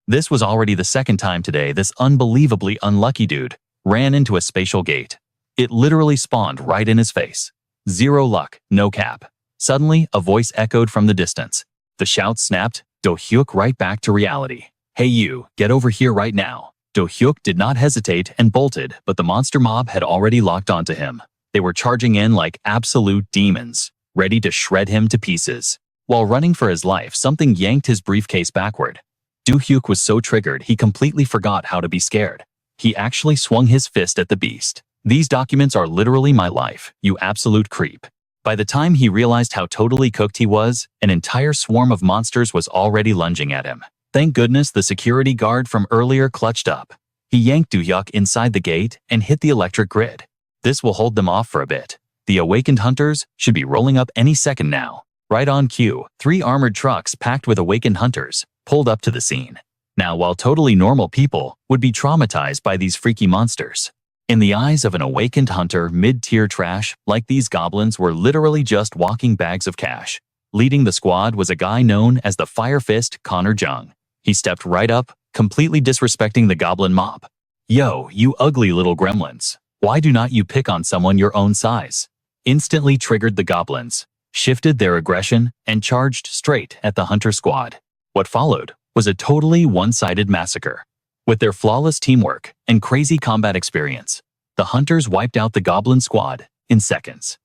This was already the second time today this unbelievably unlucky dude ran into a spatial gate. It literally spawned right in his face. Zero luck, no cap. Suddenly, a voice echoed from the distance. The shout snapped Do-hyuk right back to reality. "Hey you, get over here right now." Do-hyuk did not hesitate and bolted, but the monster mob had already locked onto him. They were charging in like absolute demons, ready to shred him to pieces. While running for his life, something yanked his briefcase backward. Do-hyuk was so triggered he completely forgot how to be scared. He actually swung his fist at the beast. "These documents are literally my life, you absolute creep." By the time he realized how totally cooked he was, an entire swarm of monsters was already lunging at him. Thank goodness the security guard from earlier clutched up. He yanked Do-hyuk inside the gate and hit the electric grid. This will hold them off for a bit. The awakened hunters should be rolling up any second now. Right on cue, 3 armored trucks packed with awakened hunters pulled up to the scene. Now, while totally normal people would be traumatized by these freaky monsters, in the eyes of an awakened hunter, mid-tier trash like these goblins were literally just walking bags of cash. Leading the squad was a guy known as the Fire Fist Connor Jung. He stepped right up, completely disrespecting the goblin mob. "Yo, you ugly little gremlins. Why do not you pick on someone your own size?" Instantly triggered the goblins, shifted their aggression, and charged straight at the hunter squad. What followed was a totally one-sided massacre. With their flawless teamwork and crazy combat experience, the hunters wiped out the goblin squad in seconds.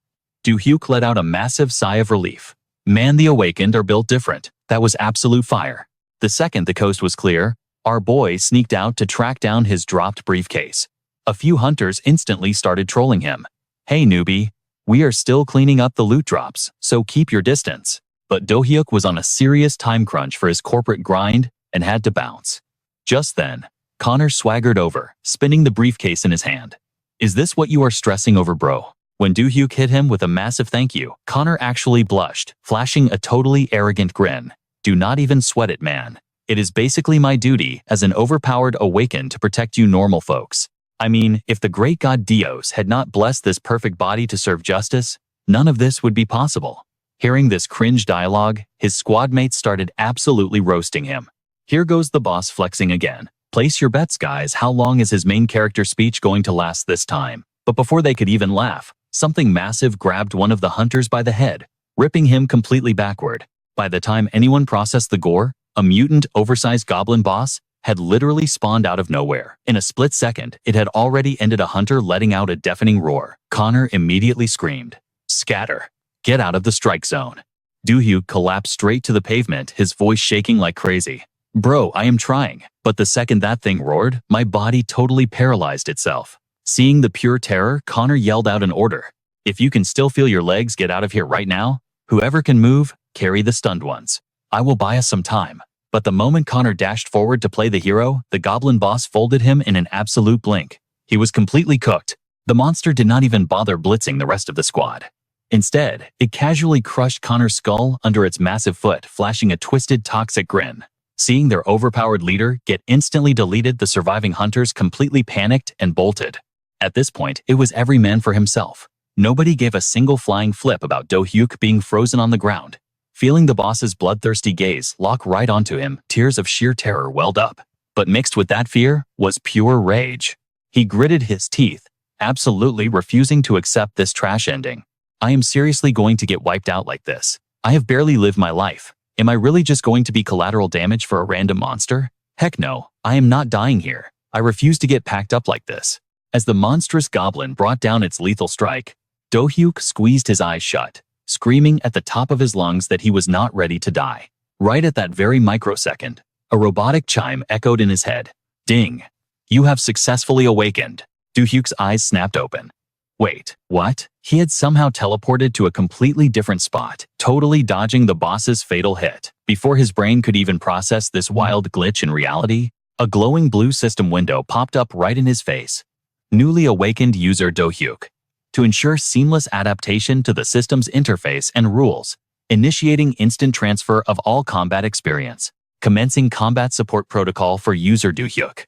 Do-hyuk let out a massive sigh of relief. Man, the awakened are built different. That was absolute fire. The second the coast was clear, our boy sneaked out to track down his dropped briefcase. A few hunters instantly started trolling him. "Hey newbie, we are still cleaning up the loot drops, so keep your distance." But Do-hyuk was on a serious time crunch for his corporate grind and had to bounce. Just then, Connor swaggered over, spinning the briefcase in his hand. "Is this what you are stressing over, bro?" When Do-hyuk hit him with a massive thank you, Connor actually blushed, flashing a totally arrogant grin. "Do not even sweat it, man. It is basically my duty as an overpowered awakened to protect you normal folks. I mean, if the great god Dios had not blessed this perfect body to serve justice, none of this would be possible." Hearing this cringe dialogue, his squad mates started absolutely roasting him. Here goes the boss flexing again. Place your bets, guys. How long is his main character speech going to last this time? But before they could even laugh, something massive grabbed one of the hunters by the head, ripping him completely backward. By the time anyone processed the gore, a mutant, oversized goblin boss had literally spawned out of nowhere. In a split second, it had already ended a hunter letting out a deafening roar. Connor immediately screamed, "Scatter! Get out of the strike zone." Do-hyuk collapsed straight to the pavement, his voice shaking like crazy. "Bro, I am trying." But the second that thing roared, my body totally paralyzed itself. Seeing the pure terror, Connor yelled out an order. "If you can still feel your legs, get out of here right now. Whoever can move, carry the stunned ones. I will buy us some time." But the moment Connor dashed forward to play the hero, the goblin boss folded him in an absolute blink. He was completely cooked. The monster did not even bother blitzing the rest of the squad. Instead, it casually crushed Connor's skull under its massive foot, flashing a twisted, toxic grin. Seeing their overpowered leader get instantly deleted, the surviving hunters completely panicked and bolted. At this point, it was every man for himself. Nobody gave a single flying flip about Do-hyuk being frozen on the ground. Feeling the boss's bloodthirsty gaze lock right onto him, tears of sheer terror welled up. But mixed with that fear was pure rage. He gritted his teeth, absolutely refusing to accept this trash ending. "I am seriously going to get wiped out like this. I have barely lived my life. Am I really just going to be collateral damage for a random monster? Heck no, I am not dying here. I refuse to get packed up like this." As the monstrous goblin brought down its lethal strike, Do-hyuk squeezed his eyes shut, screaming at the top of his lungs that he was not ready to die. Right at that very microsecond, a robotic chime echoed in his head. "Ding! You have successfully awakened." Do-hyuk's eyes snapped open. Wait, what? He had somehow teleported to a completely different spot, totally dodging the boss's fatal hit. Before his brain could even process this wild glitch in reality, a glowing blue system window popped up right in his face. Newly awakened user Do-hyuk. To ensure seamless adaptation to the system's interface and rules, initiating instant transfer of all combat experience, commencing combat support protocol for user Do-hyuk.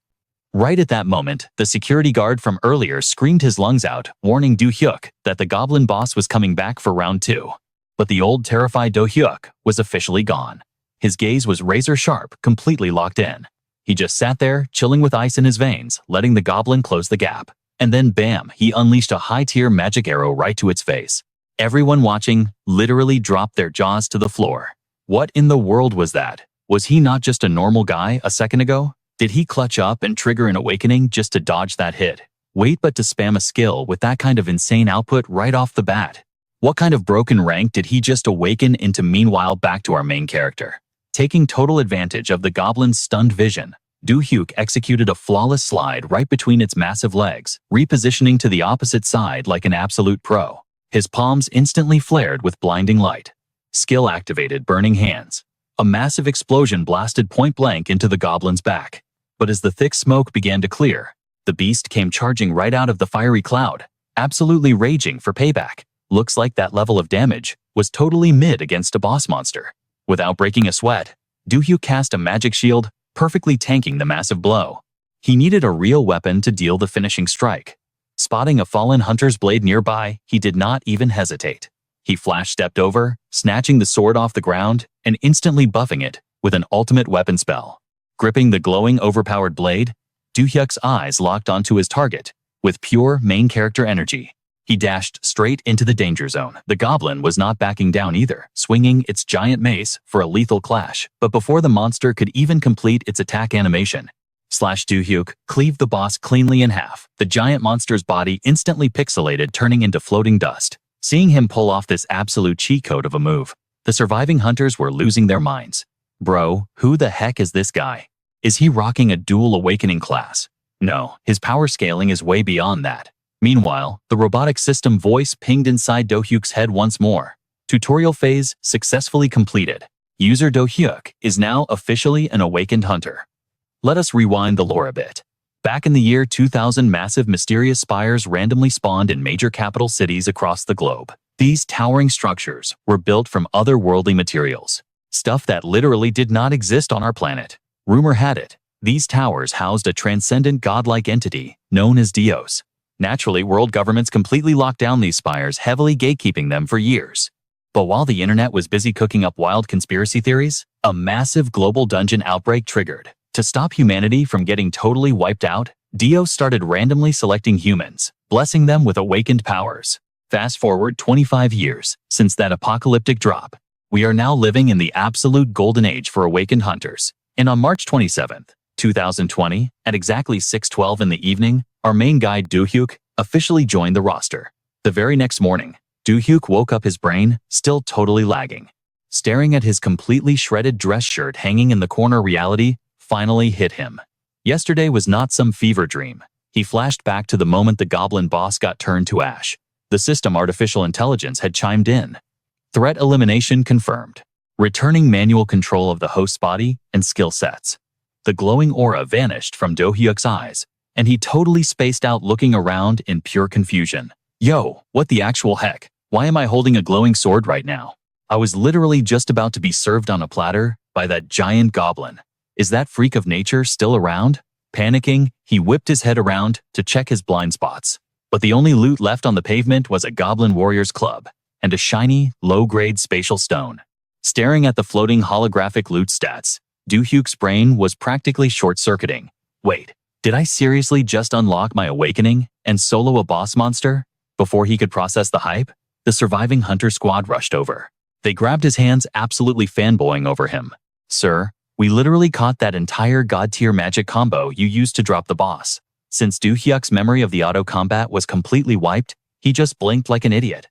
Right at that moment, the security guard from earlier screamed his lungs out, warning Do-hyuk that the goblin boss was coming back for round 2. But the old terrified Do-hyuk was officially gone. His gaze was razor sharp, completely locked in. He just sat there, chilling with ice in his veins, letting the goblin close the gap. And then bam, he unleashed a high-tier magic arrow right to its face. Everyone watching literally dropped their jaws to the floor. What in the world was that? Was he not just a normal guy a second ago? Did he clutch up and trigger an awakening just to dodge that hit? Wait, but to spam a skill with that kind of insane output right off the bat? What kind of broken rank did he just awaken into? Meanwhile, back to our main character. Taking total advantage of the goblin's stunned vision, Do-hyuk executed a flawless slide right between its massive legs, repositioning to the opposite side like an absolute pro. His palms instantly flared with blinding light. Skill activated burning hands. A massive explosion blasted point-blank into the goblin's back. But as the thick smoke began to clear, the beast came charging right out of the fiery cloud, absolutely raging for payback. Looks like that level of damage was totally mid against a boss monster. Without breaking a sweat, Do-hyuk cast a magic shield, perfectly tanking the massive blow. He needed a real weapon to deal the finishing strike. Spotting a fallen hunter's blade nearby, he did not even hesitate. He flash-stepped over, snatching the sword off the ground and instantly buffing it with an ultimate weapon spell. Gripping the glowing, overpowered blade, Do-hyuk's eyes locked onto his target with pure main character energy. He dashed straight into the danger zone. The goblin was not backing down either, swinging its giant mace for a lethal clash. But before the monster could even complete its attack animation, Do-hyuk cleaved the boss cleanly in half. The giant monster's body instantly pixelated, turning into floating dust. Seeing him pull off this absolute cheat code of a move, the surviving hunters were losing their minds. Bro, who the heck is this guy? Is he rocking a dual awakening class? No, his power scaling is way beyond that. Meanwhile, the robotic system voice pinged inside Do-hyuk's head once more. Tutorial phase successfully completed. User Do-hyuk is now officially an awakened hunter. Let us rewind the lore a bit. Back in the year 2000, massive mysterious spires randomly spawned in major capital cities across the globe. These towering structures were built from otherworldly materials, stuff that literally did not exist on our planet. Rumor had it, these towers housed a transcendent godlike entity known as Dios. Naturally, world governments completely locked down these spires, heavily gatekeeping them for years. But while the internet was busy cooking up wild conspiracy theories, a massive global dungeon outbreak triggered. To stop humanity from getting totally wiped out, Dios started randomly selecting humans, blessing them with awakened powers. Fast forward 25 years since that apocalyptic drop. We are now living in the absolute golden age for awakened hunters. And on March 27th, 2020, at exactly 6:12 in the evening, our main guy Do-hyuk officially joined the roster. The very next morning, Do-hyuk woke up, his brain still totally lagging. Staring at his completely shredded dress shirt hanging in the corner, reality finally hit him. Yesterday was not some fever dream. He flashed back to the moment the goblin boss got turned to ash. The system artificial intelligence had chimed in. Threat elimination confirmed. Returning manual control of the host's body and skill sets. The glowing aura vanished from Do-hyuk's eyes, and he totally spaced out, looking around in pure confusion. Yo, what the actual heck? Why am I holding a glowing sword right now? I was literally just about to be served on a platter by that giant goblin. Is that freak of nature still around? Panicking, he whipped his head around to check his blind spots. But the only loot left on the pavement was a goblin warrior's club and a shiny, low-grade spatial stone. Staring at the floating holographic loot stats, Do-hyuk's brain was practically short-circuiting. Wait, did I seriously just unlock my awakening and solo a boss monster? Before he could process the hype, the surviving hunter squad rushed over. They grabbed his hands, absolutely fanboying over him. Sir, we literally caught that entire god-tier magic combo you used to drop the boss. Since Do-hyuk's memory of the auto-combat was completely wiped, he just blinked like an idiot.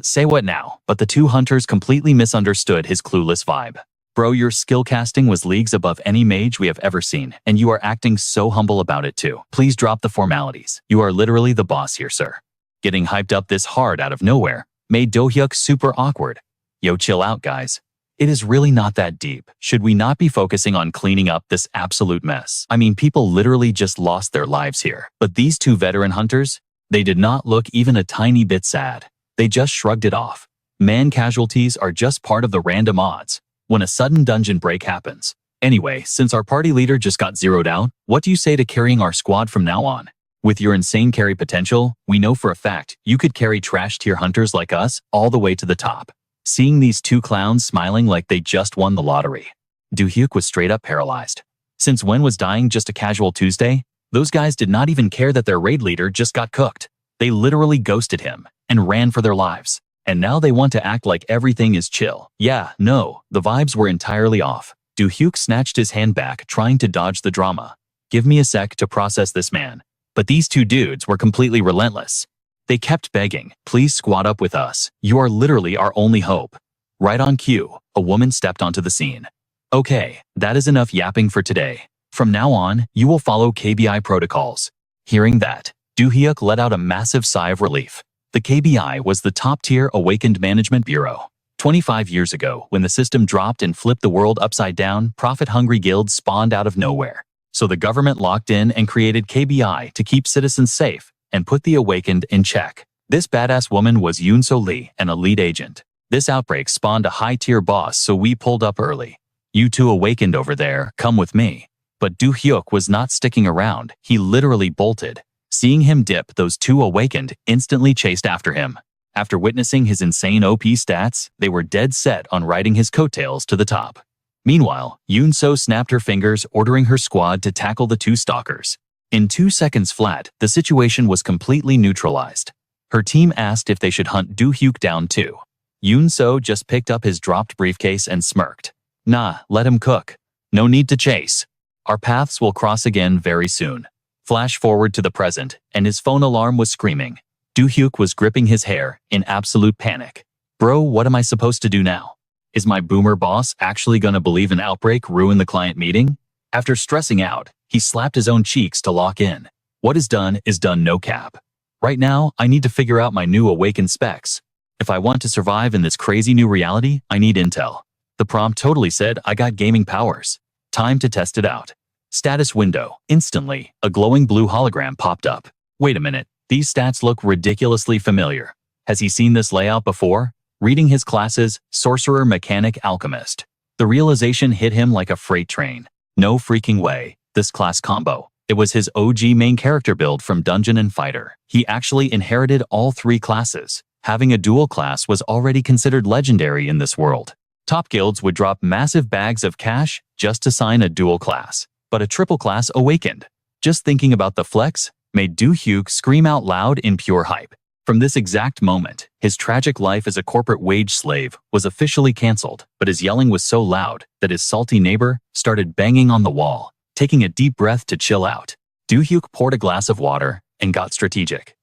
Say what now? But the two hunters completely misunderstood his clueless vibe. Bro, your skill casting was leagues above any mage we have ever seen, and you are acting so humble about it too. Please drop the formalities. You are literally the boss here, sir. Getting hyped up this hard out of nowhere made Do-hyuk super awkward. Yo, chill out, guys. It is really not that deep. Should we not be focusing on cleaning up this absolute mess? I mean, people literally just lost their lives here. But these two veteran hunters, they did not look even a tiny bit sad. They just shrugged it off. Man, casualties are just part of the random odds when a sudden dungeon break happens. Anyway, since our party leader just got zeroed out, what do you say to carrying our squad from now on? With your insane carry potential, we know for a fact you could carry trash tier hunters like us all the way to the top. Seeing these two clowns smiling like they just won the lottery, Do-hyuk was straight up paralyzed. Since when was dying just a casual Tuesday? Those guys did not even care that their raid leader just got cooked. They literally ghosted him and ran for their lives. And now they want to act like everything is chill. Yeah, no, the vibes were entirely off. Do-hyuk snatched his hand back, trying to dodge the drama. Give me a sec to process this, man. But these two dudes were completely relentless. They kept begging, please squad up with us. You are literally our only hope. Right on cue, a woman stepped onto the scene. Okay, that is enough yapping for today. From now on, you will follow KBI protocols. Hearing that, Do-hyuk let out a massive sigh of relief. The KBI was the top-tier Awakened Management Bureau. 25 years ago, when the system dropped and flipped the world upside down, profit-hungry guilds spawned out of nowhere. So the government locked in and created KBI to keep citizens safe and put the Awakened in check. This badass woman was Yoon-so Lee, an elite agent. This outbreak spawned a high-tier boss, so we pulled up early. You two Awakened over there, come with me. But Do-hyuk was not sticking around. He literally bolted. Seeing him dip, those two Awakened instantly chased after him. After witnessing his insane OP stats, they were dead set on riding his coattails to the top. Meanwhile, Yoon-so snapped her fingers, ordering her squad to tackle the two stalkers. In 2 seconds flat, the situation was completely neutralized. Her team asked if they should hunt Do-hyuk down too. Yoon-so just picked up his dropped briefcase and smirked. Nah, let him cook. No need to chase. Our paths will cross again very soon. Flash forward to the present, and his phone alarm was screaming. Do-hyuk was gripping his hair in absolute panic. Bro, what am I supposed to do now? Is my boomer boss actually gonna believe an outbreak ruined the client meeting? After stressing out, he slapped his own cheeks to lock in. What is done, no cap. Right now, I need to figure out my new Awakened specs. If I want to survive in this crazy new reality, I need intel. The prompt totally said I got gaming powers. Time to test it out. Status window. Instantly, a glowing blue hologram popped up. Wait a minute, these stats look ridiculously familiar. Has he seen this layout before? Reading his classes, Sorcerer, Mechanic, Alchemist. The realization hit him like a freight train. No freaking way. This class combo. It was his OG main character build from Dungeon and Fighter. He actually inherited all 3 classes. Having a dual class was already considered legendary in this world. Top guilds would drop massive bags of cash just to sign a dual class. But a triple class Awakened. Just thinking about the flex made Do-hyuk scream out loud in pure hype. From this exact moment, his tragic life as a corporate wage slave was officially cancelled, but his yelling was so loud that his salty neighbor started banging on the wall, taking a deep breath to chill out. Do-hyuk poured a glass of water and got strategic.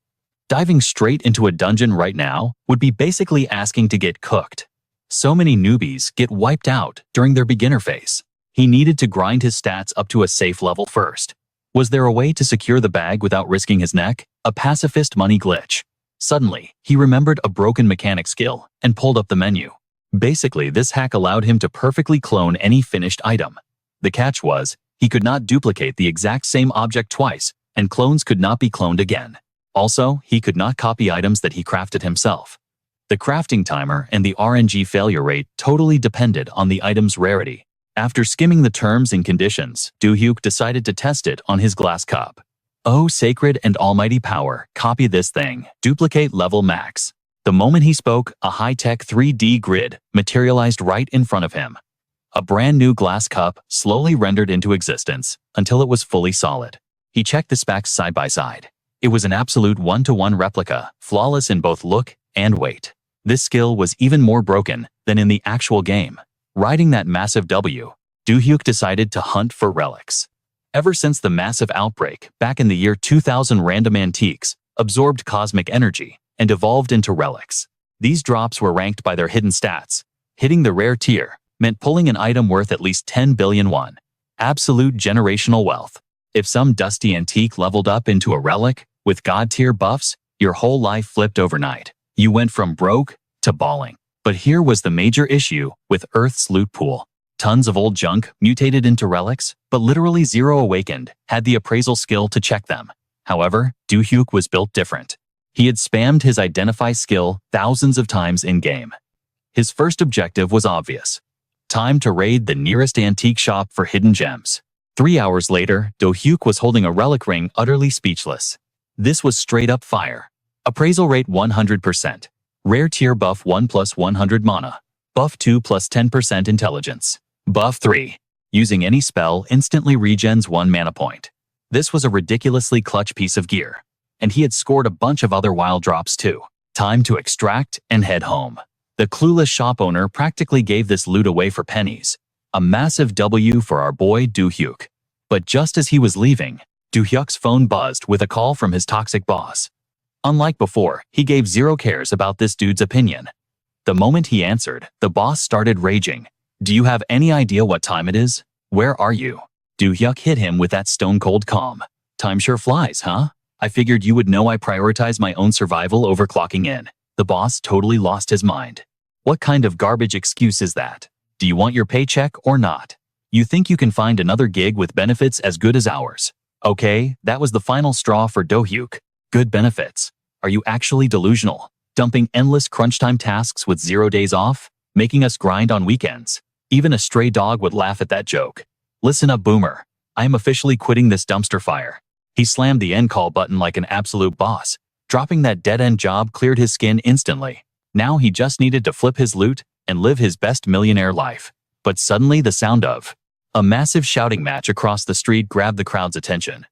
Diving straight into a dungeon right now would be basically asking to get cooked. So many newbies get wiped out during their beginner phase. He needed to grind his stats up to a safe level first. Was there a way to secure the bag without risking his neck? A pacifist money glitch. Suddenly, he remembered a broken mechanic skill and pulled up the menu. Basically, this hack allowed him to perfectly clone any finished item. The catch was, he could not duplicate the exact same object twice, and clones could not be cloned again. Also, he could not copy items that he crafted himself. The crafting timer and the RNG failure rate totally depended on the item's rarity. After skimming the terms and conditions, Do-hyuk decided to test it on his glass cup. Oh, sacred and almighty power, copy this thing, duplicate level max. The moment he spoke, a high-tech 3D grid materialized right in front of him. A brand new glass cup slowly rendered into existence until it was fully solid. He checked the specs side by side. It was an absolute 1-to-1 replica, flawless in both look and weight. This skill was even more broken than in the actual game. Riding that massive W, Do-hyuk decided to hunt for relics. Ever since the massive outbreak back in the year 2000, random antiques absorbed cosmic energy and evolved into relics. These drops were ranked by their hidden stats. Hitting the rare tier meant pulling an item worth at least 10 billion won. Absolute generational wealth. If some dusty antique leveled up into a relic with god-tier buffs, your whole life flipped overnight. You went from broke to balling. But here was the major issue with Earth's loot pool. Tons of old junk mutated into relics, but literally zero Awakened had the appraisal skill to check them. However, Do-hyuk was built different. He had spammed his identify skill thousands of times in-game. His first objective was obvious. Time to raid the nearest antique shop for hidden gems. 3 hours later, Do-hyuk was holding a relic ring, utterly speechless. This was straight up fire. Appraisal rate 100%. Rare tier buff 1 plus 100 mana. Buff 2 plus 10% intelligence. Buff 3. Using any spell instantly regens 1 mana point. This was a ridiculously clutch piece of gear. And he had scored a bunch of other wild drops too. Time to extract and head home. The clueless shop owner practically gave this loot away for pennies. A massive W for our boy Do-hyuk. But just as he was leaving, Do-hyuk's phone buzzed with a call from his toxic boss. Unlike before, he gave zero cares about this dude's opinion. The moment he answered, the boss started raging. Do you have any idea what time it is? Where are you? Do-hyuk hit him with that stone-cold calm. Time sure flies, huh? I figured you would know I prioritize my own survival over clocking in. The boss totally lost his mind. What kind of garbage excuse is that? Do you want your paycheck or not? You think you can find another gig with benefits as good as ours? Okay, that was the final straw for Do-hyuk. Good benefits. Are you actually delusional? Dumping endless crunch time tasks with 0 days off? Making us grind on weekends? Even a stray dog would laugh at that joke. Listen up, boomer. I am officially quitting this dumpster fire. He slammed the end call button like an absolute boss. Dropping that dead-end job cleared his skin instantly. Now he just needed to flip his loot and live his best millionaire life. But suddenly the sound of a massive shouting match across the street grabbed the crowd's attention.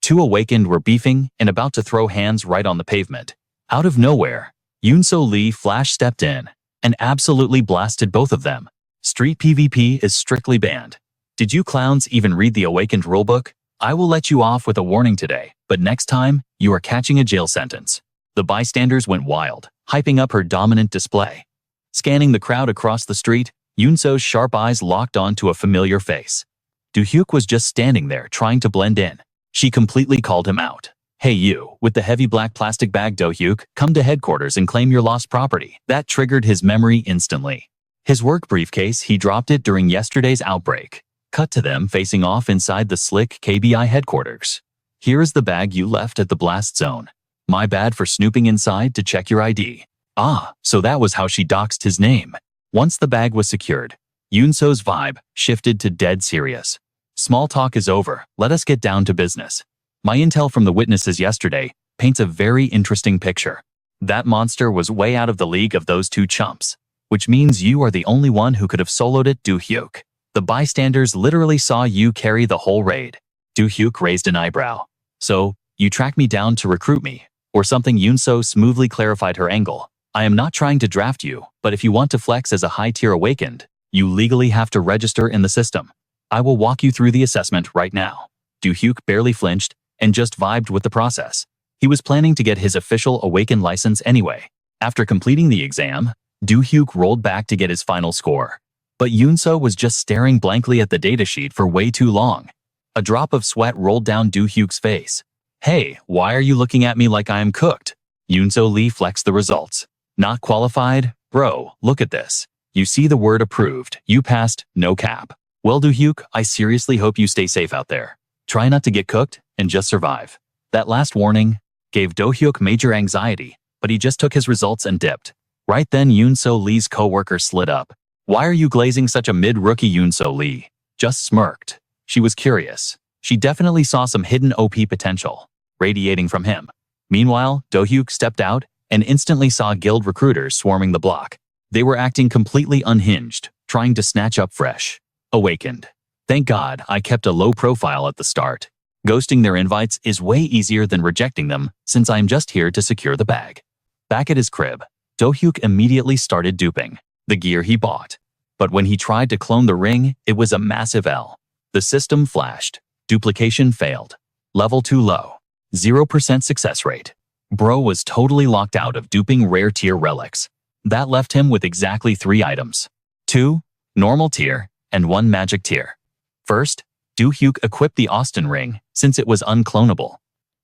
2 awakened were beefing and about to throw hands right on the pavement. Out of nowhere, Yoon-so Lee flash stepped in and absolutely blasted both of them. Street PvP is strictly banned. Did you clowns even read the Awakened rulebook? I will let you off with a warning today, but next time, you are catching a jail sentence. The bystanders went wild, hyping up her dominant display. Scanning the crowd across the street, Yoon-so's sharp eyes locked onto a familiar face. Do-hyuk was just standing there trying to blend in. She completely called him out. Hey you, with the heavy black plastic bag Do-hyuk, come to headquarters and claim your lost property. That triggered his memory instantly. His work briefcase, he dropped it during yesterday's outbreak. Cut to them facing off inside the slick KBI headquarters. Here is the bag you left at the blast zone. My bad for snooping inside to check your ID. Ah, so that was how she doxed his name. Once the bag was secured, Yoon-so's vibe shifted to dead serious. Small talk is over, let us get down to business. My intel from the witnesses yesterday paints a very interesting picture. That monster was way out of the league of those 2 chumps, which means you are the only one who could have soloed it, Do-hyuk. The bystanders literally saw you carry the whole raid. Do-hyuk raised an eyebrow. So, you tracked me down to recruit me, or something. Yoon-so smoothly clarified her angle. I am not trying to draft you, but if you want to flex as a high-tier awakened, you legally have to register in the system. I will walk you through the assessment right now. Do-hyuk barely flinched and just vibed with the process. He was planning to get his official awakened license anyway. After completing the exam, Do-hyuk rolled back to get his final score. But Yoon-so was just staring blankly at the datasheet for way too long. A drop of sweat rolled down Do-hyuk's face. Hey, why are you looking at me like I am cooked? Yoon-so Lee flexed the results. Not qualified? Bro, look at this. You see the word approved. You passed, no cap. Well, Do-hyuk, I seriously hope you stay safe out there. Try not to get cooked and just survive. That last warning gave Do-hyuk major anxiety, but he just took his results and dipped. Right then Yoon-so Lee's coworker slid up. Why are you glazing such a mid-rookie? Yoon-so Lee just smirked. She was curious. She definitely saw some hidden OP potential radiating from him. Meanwhile, Do-hyuk stepped out and instantly saw guild recruiters swarming the block. They were acting completely unhinged, trying to snatch up fresh awakened. Thank God I kept a low profile at the start. Ghosting their invites is way easier than rejecting them, since I'm just here to secure the bag. Back at his crib, Do-hyuk immediately started duping the gear he bought. But when he tried to clone the ring, it was a massive L. The system flashed. Duplication failed. Level too low. 0% success rate. Bro was totally locked out of duping rare tier relics. That left him with exactly 3 items. 2 normal tier and 1 magic tier. First, Do-hyuk equipped the Austin ring since it was unclonable.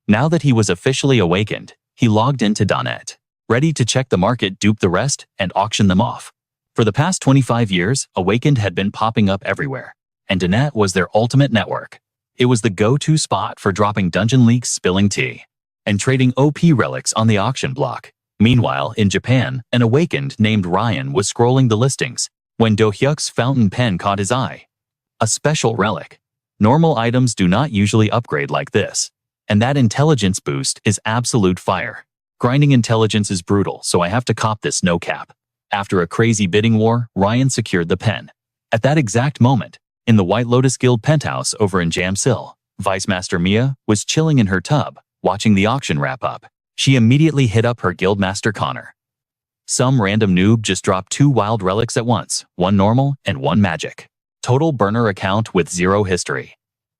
Now that he was officially awakened, he logged into .net, ready to check the market, dupe the rest, and auction them off. For the past 25 years, Awakened had been popping up everywhere, and .net was their ultimate network. It was the go-to spot for dropping dungeon leaks, spilling tea, and trading OP relics on the auction block. Meanwhile, in Japan, an Awakened named Ryan was scrolling the listings when Do-hyuk's fountain pen caught his eye. A special relic. Normal items do not usually upgrade like this, and that intelligence boost is absolute fire. Grinding intelligence is brutal, so I have to cop this, no cap. After a crazy bidding war, Ryan secured the pen. At that exact moment, In the White Lotus Guild penthouse over in Jamsil, Vice Master Mia was chilling in her tub, watching the auction wrap up. She immediately hit up her guildmaster Connor. Some random noob just dropped 2 wild relics at once, 1 normal and 1 magic. Total burner account with 0 history.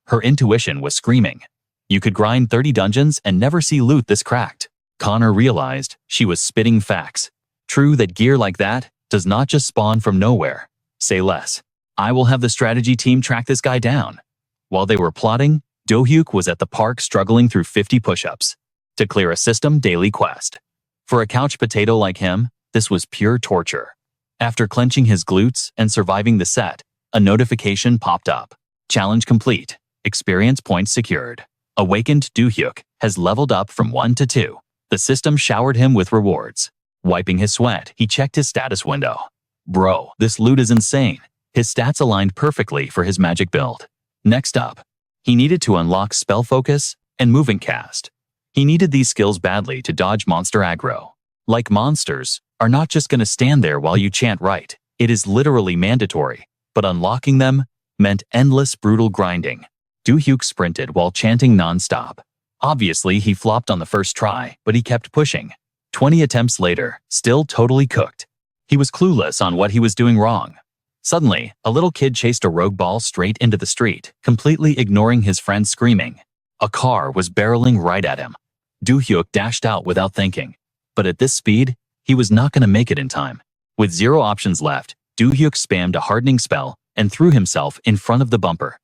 Her intuition was screaming. You could grind 30 dungeons and never see loot this cracked. Connor realized she was spitting facts. True that gear like that does not just spawn from nowhere. Say less. I will have the strategy team track this guy down. While they were plotting, Do-hyuk was at the park struggling through 50 push-ups to clear a system daily quest. For a couch potato like him, this was pure torture. After clenching his glutes and surviving the set, a notification popped up. Challenge complete. Experience points secured. Awakened Do-hyuk has leveled up from 1 to 2. The system showered him with rewards. Wiping his sweat, he checked his status window. Bro, this loot is insane. His stats aligned perfectly for his magic build. Next up, he needed to unlock Spell Focus and Moving Cast. He needed these skills badly to dodge monster aggro. Like monsters are not just going to stand there while you chant right. It is literally mandatory, but unlocking them meant endless brutal grinding. Do-hyuk sprinted while chanting non-stop. Obviously, he flopped on the first try, but he kept pushing. 20 attempts later, still totally cooked. He was clueless on what he was doing wrong. Suddenly, a little kid chased a rogue ball straight into the street, completely ignoring his friend screaming. A car was barreling right at him. Do-hyuk dashed out without thinking. But at this speed, he was not going to make it in time. With 0 options left, Do-hyuk spammed a hardening spell and threw himself in front of the bumper.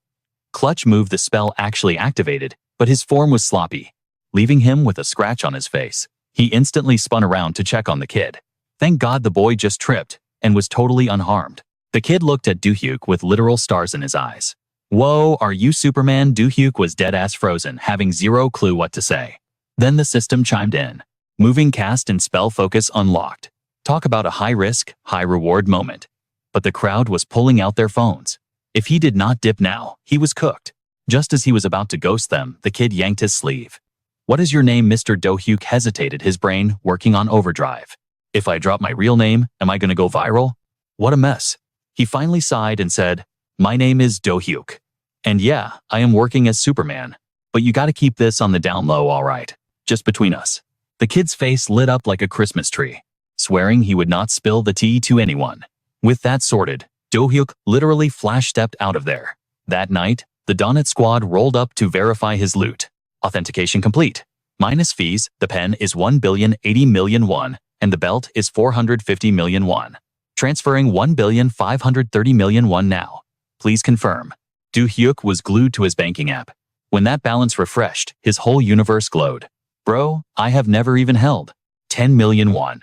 Clutch move the spell actually activated, but his form was sloppy, leaving him with a scratch on his face. He instantly spun around to check on the kid. Thank God the boy just tripped and was totally unharmed. The kid looked at Do-hyuk with literal stars in his eyes. Whoa, are you Superman? Do-hyuk was dead-ass frozen, having 0 clue what to say. Then the system chimed in. Moving Cast and Spell Focus unlocked. Talk about a high-risk, high-reward moment. But the crowd was pulling out their phones. If he did not dip now, he was cooked. Just as he was about to ghost them, the kid yanked his sleeve. What is your name? Mr. Do-hyuk hesitated, his brain working on overdrive. If I drop my real name, am I going to go viral? What a mess. He finally sighed and said, my name is Do-hyuk. And yeah, I am working as Superman. But you gotta keep this on the down low, alright? Just between us. The kid's face lit up like a Christmas tree, swearing he would not spill the tea to anyone. With that sorted, Do-hyuk literally flash-stepped out of there. That night, the Donut squad rolled up to verify his loot. Authentication complete. Minus fees, the pen is 1,080,000,000 won, and the belt is 450 million won. Transferring 1,530,000,000 won now. Please confirm. Do-hyuk was glued to his banking app. When that balance refreshed, his whole universe glowed. Bro, I have never even held 10 million won.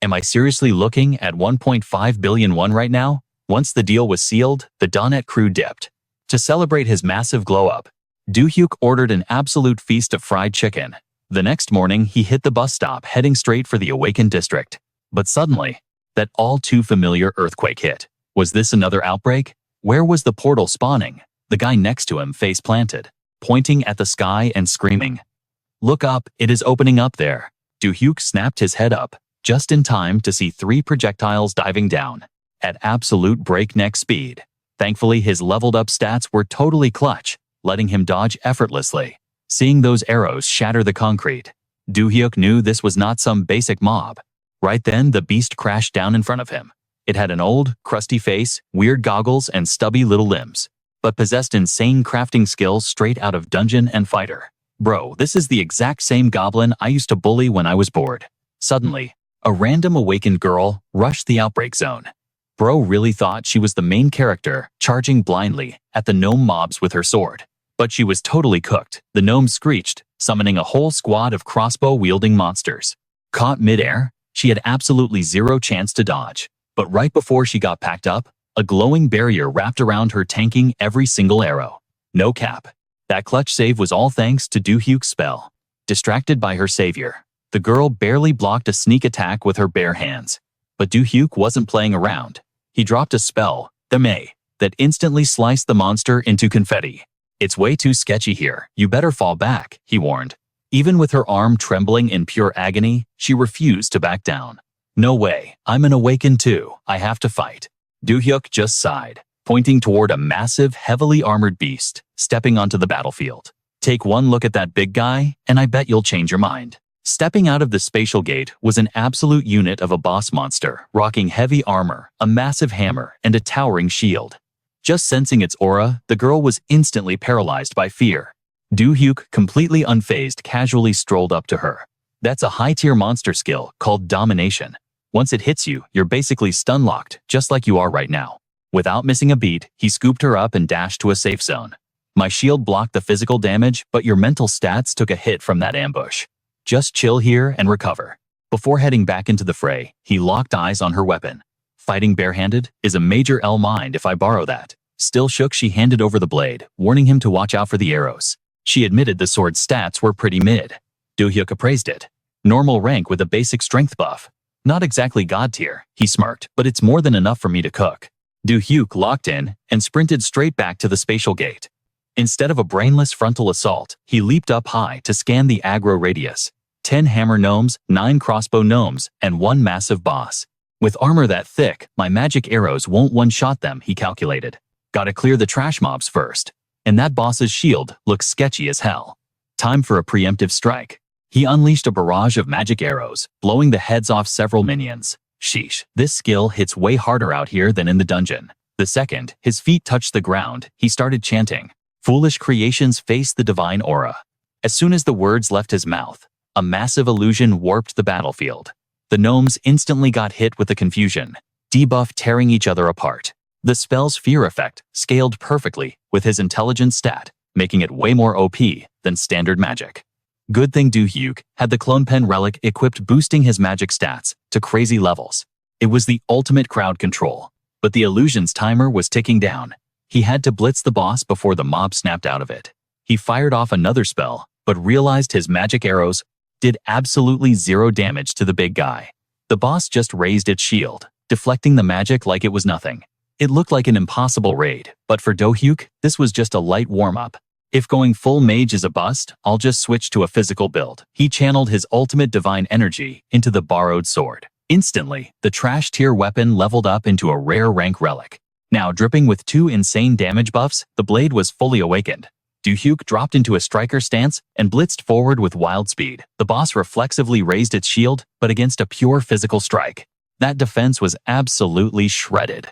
Am I seriously looking at 1.5 billion won right now? Once the deal was sealed, the Donut crew dipped. To celebrate his massive glow-up, Do-hyuk ordered an absolute feast of fried chicken. The next morning, he hit the bus stop heading straight for the Awakened district. But suddenly, that all-too-familiar earthquake hit. Was this another outbreak? Where was the portal spawning? The guy next to him face-planted, pointing at the sky and screaming. Look up, it is opening up there. Do-hyuk snapped his head up, just in time to see 3 projectiles diving down, at absolute breakneck speed. Thankfully, his leveled-up stats were totally clutch, letting him dodge effortlessly. Seeing those arrows shatter the concrete, Do-hyuk knew this was not some basic mob. Right then, the beast crashed down in front of him. It had an old, crusty face, weird goggles, and stubby little limbs, but possessed insane crafting skills straight out of Dungeon and Fighter. Bro, this is the exact same goblin I used to bully when I was bored. Suddenly, a random awakened girl rushed the outbreak zone. Bro really thought she was the main character, charging blindly at the gnome mobs with her sword. But she was totally cooked. The gnome screeched, summoning a whole squad of crossbow-wielding monsters. Caught midair, she had absolutely 0 chance to dodge. But right before she got packed up, a glowing barrier wrapped around her, tanking every single arrow. No cap. That clutch save was all thanks to Do-hyuk's spell. Distracted by her savior, the girl barely blocked a sneak attack with her bare hands. But Do-hyuk wasn't playing around. He dropped a spell, the May, that instantly sliced the monster into confetti. It's way too sketchy here, you better fall back, he warned. Even with her arm trembling in pure agony, she refused to back down. No way, I'm an awakened too, I have to fight. Do-hyuk just sighed, pointing toward a massive, heavily armored beast stepping onto the battlefield. Take one look at that big guy, and I bet you'll change your mind. Stepping out of the spatial gate was an absolute unit of a boss monster, rocking heavy armor, a massive hammer, and a towering shield. Just sensing its aura, the girl was instantly paralyzed by fear. Do-hyuk, completely unfazed, casually strolled up to her. That's a high-tier monster skill called domination. Once it hits you, you're basically stun-locked, just like you are right now. Without missing a beat, he scooped her up and dashed to a safe zone. My shield blocked the physical damage, but your mental stats took a hit from that ambush. Just chill here and recover. Before heading back into the fray, he locked eyes on her weapon. Fighting barehanded is a major L. Mind if I borrow that. Still shook, she handed over the blade, warning him to watch out for the arrows. She admitted the sword's stats were pretty mid. Do-hyuk appraised it. Normal rank with a basic strength buff. Not exactly god tier, he smirked, but it's more than enough for me to cook. Do-hyuk locked in and sprinted straight back to the spatial gate. Instead of a brainless frontal assault, he leaped up high to scan the aggro radius. 10 hammer gnomes, 9 crossbow gnomes, and 1 massive boss. With armor that thick, my magic arrows won't one-shot them, he calculated. Gotta clear the trash mobs first. And that boss's shield looks sketchy as hell. Time for a preemptive strike. He unleashed a barrage of magic arrows, blowing the heads off several minions. Sheesh, this skill hits way harder out here than in the dungeon. The second his feet touched the ground, he started chanting. Foolish creations face the divine aura. As soon as the words left his mouth, a massive illusion warped the battlefield. The gnomes instantly got hit with the confusion, debuff tearing each other apart. The spell's fear effect scaled perfectly with his intelligence stat, making it way more OP than standard magic. Good thing Do-hyuk had the clone pen relic equipped, boosting his magic stats to crazy levels. It was the ultimate crowd control, but the illusion's timer was ticking down. He had to blitz the boss before the mob snapped out of it. He fired off another spell, but realized his magic arrows did absolutely zero damage to the big guy. The boss just raised its shield, deflecting the magic like it was nothing. It looked like an impossible raid, but for Do-hyuk, this was just a light warm-up. If going full mage is a bust, I'll just switch to a physical build. He channeled his ultimate divine energy into the borrowed sword. Instantly, the trash tier weapon leveled up into a rare rank relic. Now dripping with 2 insane damage buffs, the blade was fully awakened. Do-hyuk dropped into a striker stance and blitzed forward with wild speed. The boss reflexively raised its shield, but against a pure physical strike. That defense was absolutely shredded.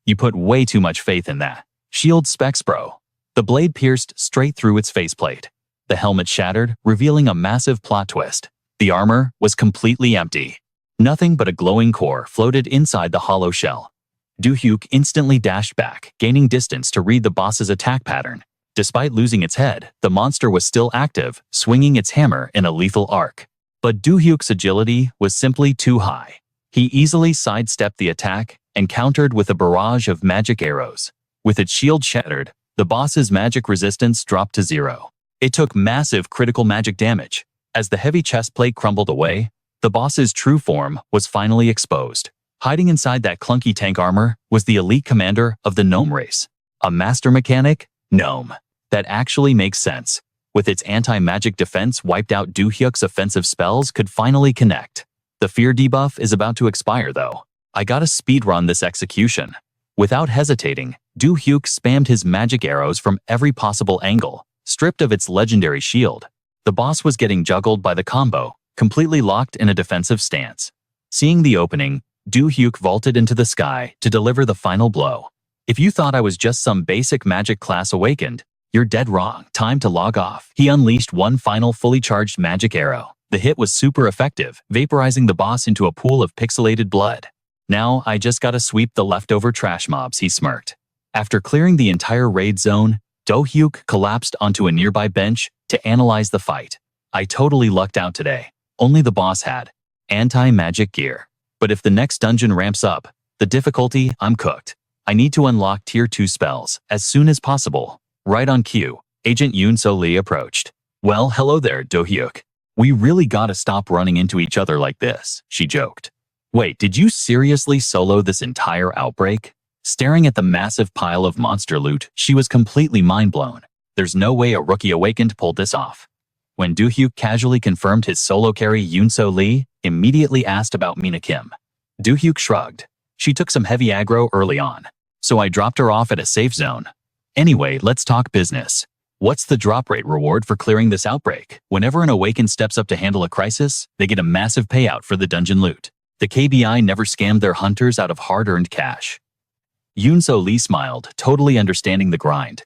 You put way too much faith in that. Shield specs, bro. The blade pierced straight through its faceplate. The helmet shattered, revealing a massive plot twist. The armor was completely empty. Nothing but a glowing core floated inside the hollow shell. Do-hyuk instantly dashed back, gaining distance to read the boss's attack pattern. Despite losing its head, the monster was still active, swinging its hammer in a lethal arc. But Do-hyuk's agility was simply too high. He easily sidestepped the attack and countered with a barrage of magic arrows. With its shield shattered, the boss's magic resistance dropped to 0. It took massive critical magic damage. As the heavy chest plate crumbled away, the boss's true form was finally exposed. Hiding inside that clunky tank armor was the elite commander of the gnome race. A master mechanic? Gnome. That actually makes sense. With its anti-magic defense wiped out, Do-hyuk's offensive spells could finally connect. The fear debuff is about to expire though. I gotta speedrun this execution. Without hesitating, Do-hyuk spammed his magic arrows from every possible angle, stripped of its legendary shield. The boss was getting juggled by the combo, completely locked in a defensive stance. Seeing the opening, Do-hyuk vaulted into the sky to deliver the final blow. If you thought I was just some basic magic class awakened, you're dead wrong. Time to log off. He unleashed one final fully charged magic arrow. The hit was super effective, vaporizing the boss into a pool of pixelated blood. Now I just gotta sweep the leftover trash mobs, he smirked. After clearing the entire raid zone, Do-hyuk collapsed onto a nearby bench to analyze the fight. I totally lucked out today. Only the boss had anti-magic gear. But if the next dungeon ramps up the difficulty, I'm cooked. I need to unlock tier 2 spells as soon as possible. Right on cue, Agent Yoon-so Lee approached. Well, hello there, Do-hyuk. We really gotta stop running into each other like this, she joked. Wait, did you seriously solo this entire outbreak? Staring at the massive pile of monster loot, she was completely mind-blown. There's no way a rookie awakened pulled this off. When Do-hyuk casually confirmed his solo carry, Yoon-so Lee immediately asked about Mina Kim. Do-hyuk shrugged. She took some heavy aggro early on. so I dropped her off at a safe zone. Anyway, let's talk business. What's the drop rate reward for clearing this outbreak? Whenever an Awakened steps up to handle a crisis, they get a massive payout for the dungeon loot. The KBI never scammed their hunters out of hard-earned cash. Yoon-so Lee smiled, totally understanding the grind.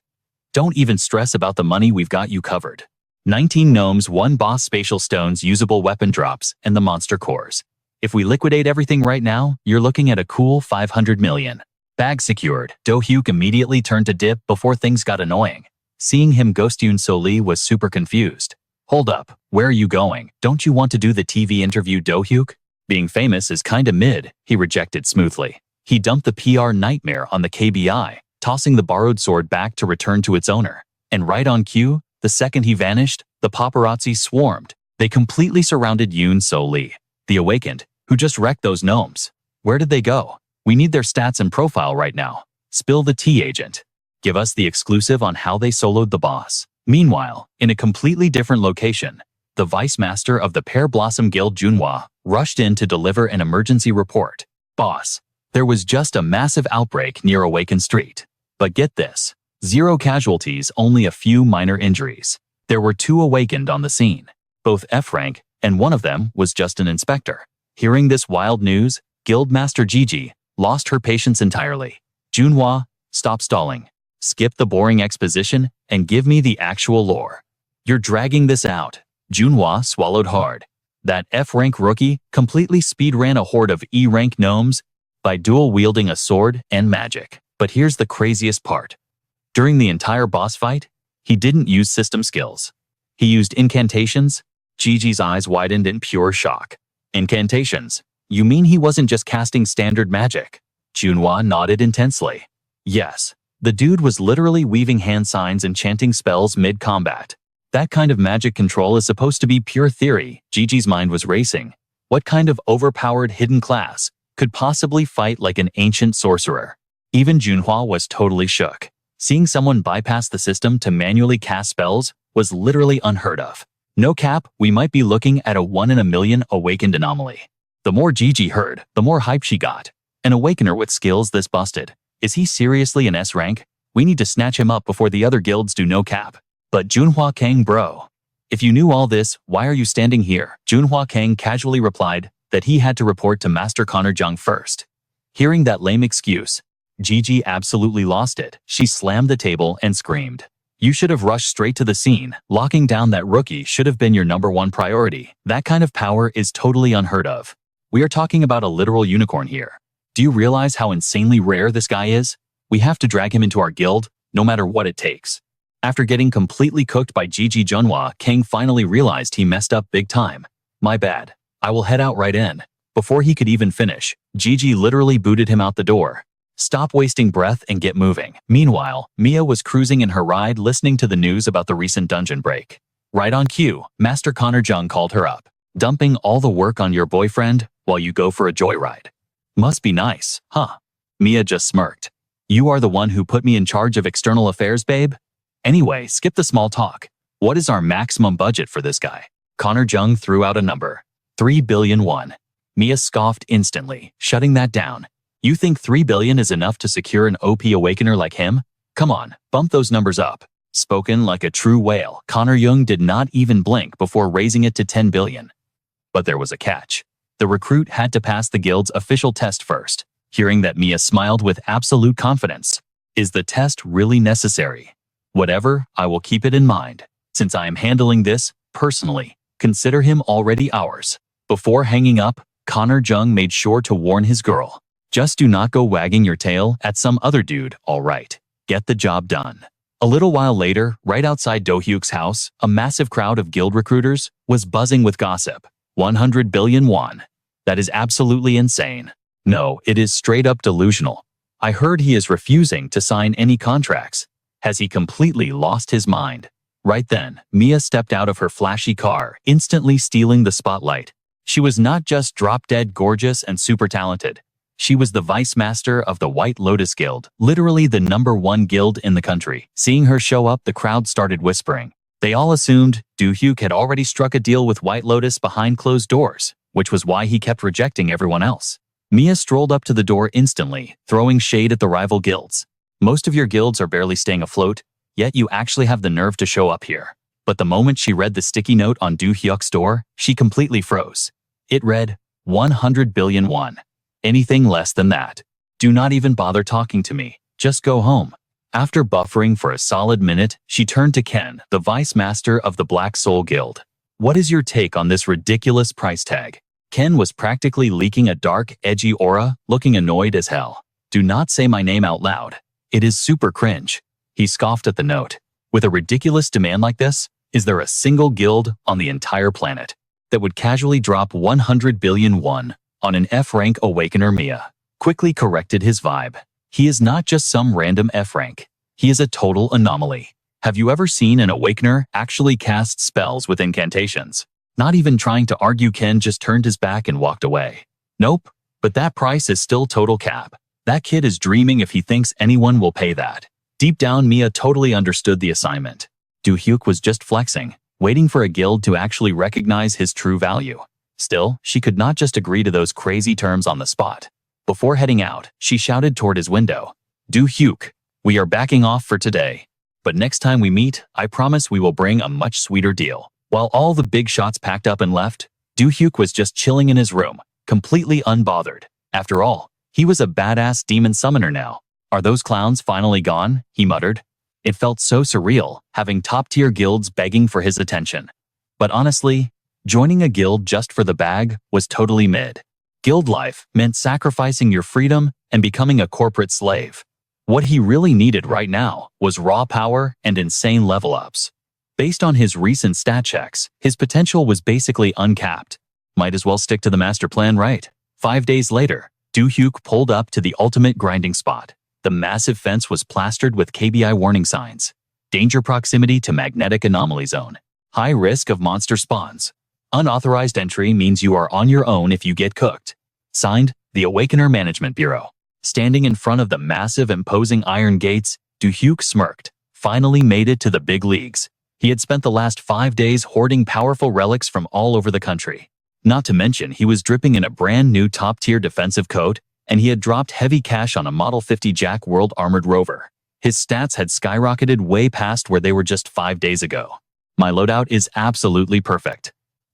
Don't even stress about the money, we've got you covered. 19 gnomes, 1 boss spatial stones, usable weapon drops, and the monster cores. If we liquidate everything right now, you're looking at a cool 500 million. Bag secured. Do-hyuk immediately turned to dip before things got annoying. Seeing him ghost, Yoon-so Lee was super confused. Hold up, where are you going? Don't you want to do the TV interview, Do-hyuk? Being famous is kinda mid, he rejected smoothly. He dumped the PR nightmare on the KBI, tossing the borrowed sword back to return to its owner. And right on cue, the second he vanished, the paparazzi swarmed. They completely surrounded Yoon-so Lee, the Awakened, who just wrecked those gnomes. Where did they go? We need their stats and profile right now. Spill the tea, agent. Give us the exclusive on how they soloed the boss. Meanwhile, in a completely different location, the vice master of the Pear Blossom Guild, Junhwa, rushed in to deliver an emergency report. Boss, there was just a massive outbreak near Awaken Street. But get this, 0 casualties, only a few minor injuries. There were 2 Awakened on the scene, both F rank, and one of them was just an inspector. Hearing this wild news, Guildmaster Gigi lost her patience entirely. Junhwa, stop stalling. Skip the boring exposition and give me the actual lore. You're dragging this out. Junhwa swallowed hard. That F-rank rookie completely speedran a horde of E-rank gnomes by dual-wielding a sword and magic. But here's the craziest part. During the entire boss fight, he didn't use system skills. He used incantations. Gigi's eyes widened in pure shock. Incantations? You mean he wasn't just casting standard magic? Junhwa nodded intensely. Yes. The dude was literally weaving hand signs and chanting spells mid-combat. That kind of magic control is supposed to be pure theory. Gigi's mind was racing. What kind of overpowered hidden class could possibly fight like an ancient sorcerer? Even Junhwa was totally shook. Seeing someone bypass the system to manually cast spells was literally unheard of. No cap, we might be looking at a 1 in a million Awakened anomaly. The more Gigi heard, the more hype she got. An Awakener with skills this busted. Is he seriously an S rank? We need to snatch him up before the other guilds do, no cap. But Junhwa Kang, bro. If you knew all this, why are you standing here? Junhwa Kang casually replied that he had to report to Master Connor Jung first. Hearing that lame excuse, Gigi absolutely lost it. She slammed the table and screamed. You should have rushed straight to the scene. Locking down that rookie should have been your #1 priority. That kind of power is totally unheard of. We are talking about a literal unicorn here. Do you realize how insanely rare this guy is? We have to drag him into our guild, no matter what it takes. After getting completely cooked by Gigi, Junhwa Kang finally realized he messed up big time. My bad. I will head out right in. Before he could even finish, Gigi literally booted him out the door. Stop wasting breath and get moving. Meanwhile, Mia was cruising in her ride listening to the news about the recent dungeon break. Right on cue, Master Connor Jung called her up. Dumping all the work on your boyfriend while you go for a joyride. Must be nice, huh? Mia just smirked. You are the one who put me in charge of external affairs, babe? Anyway, skip the small talk. What is our maximum budget for this guy? Connor Jung threw out a number. 3 billion won. Mia scoffed instantly, shutting that down. You think 3 billion is enough to secure an OP Awakener like him? Come on, bump those numbers up. Spoken like a true whale, Connor Jung did not even blink before raising it to 10 billion. But there was a catch. The recruit had to pass the guild's official test first. Hearing that, Mia smiled with absolute confidence. Is the test really necessary? Whatever, I will keep it in mind. Since I am handling this, personally, consider him already ours. Before hanging up, Connor Jung made sure to warn his girl. Just do not go wagging your tail at some other dude, alright? Get the job done. A little while later, right outside Do-hyuk's house, a massive crowd of guild recruiters was buzzing with gossip. 100 billion won. That is absolutely insane. No, it is straight up delusional. I heard he is refusing to sign any contracts. Has he completely lost his mind? Right then, Mia stepped out of her flashy car, instantly stealing the spotlight. She was not just drop-dead gorgeous and super talented. She was the vice master of the White Lotus Guild, literally the #1 guild in the country. Seeing her show up, the crowd started whispering. They all assumed Do-hyuk had already struck a deal with White Lotus behind closed doors, which was why he kept rejecting everyone else. Mia strolled up to the door instantly, throwing shade at the rival guilds. Most of your guilds are barely staying afloat, yet you actually have the nerve to show up here. But the moment she read the sticky note on Do-hyuk's door, she completely froze. It read, 100 billion won. Anything less than that. Do not even bother talking to me. Just go home. After buffering for a solid minute, she turned to Ken, the vice master of the Black Soul Guild. What is your take on this ridiculous price tag? Ken was practically leaking a dark, edgy aura, looking annoyed as hell. Do not say my name out loud. It is super cringe. He scoffed at the note. With a ridiculous demand like this, is there a single guild on the entire planet that would casually drop 100 billion won on an F-rank awakener? Mia quickly corrected his vibe. He is not just some random F-rank. He is a total anomaly. Have you ever seen an awakener actually cast spells with incantations? Not even trying to argue, Ken just turned his back and walked away. Nope, but that price is still total cap. That kid is dreaming if he thinks anyone will pay that. Deep down, Mia totally understood the assignment. Do-hyuk was just flexing, waiting for a guild to actually recognize his true value. Still, she could not just agree to those crazy terms on the spot. Before heading out, she shouted toward his window, Do-hyuk, we are backing off for today. But next time we meet, I promise we will bring a much sweeter deal. While all the big shots packed up and left, Do-hyuk was just chilling in his room, completely unbothered. After all, he was a badass demon summoner now. Are those clowns finally gone? He muttered. It felt so surreal, having top-tier guilds begging for his attention. But honestly, joining a guild just for the bag was totally mid. Guild life meant sacrificing your freedom and becoming a corporate slave. What he really needed right now was raw power and insane level-ups. Based on his recent stat checks, his potential was basically uncapped. Might as well stick to the master plan, right? 5 days later, Do-hyuk pulled up to the ultimate grinding spot. The massive fence was plastered with KBI warning signs. Danger proximity to magnetic anomaly zone. High risk of monster spawns. Unauthorized entry means you are on your own if you get cooked. Signed, the Awakener Management Bureau. Standing in front of the massive imposing iron gates, Do-hyuk smirked. Finally made it to the big leagues. He had spent the last 5 days hoarding powerful relics from all over the country. Not to mention, he was dripping in a brand new top-tier defensive coat, and he had dropped heavy cash on a Model 50 Jack World Armored Rover. His stats had skyrocketed way past where they were just 5 days ago. My loadout is absolutely perfect.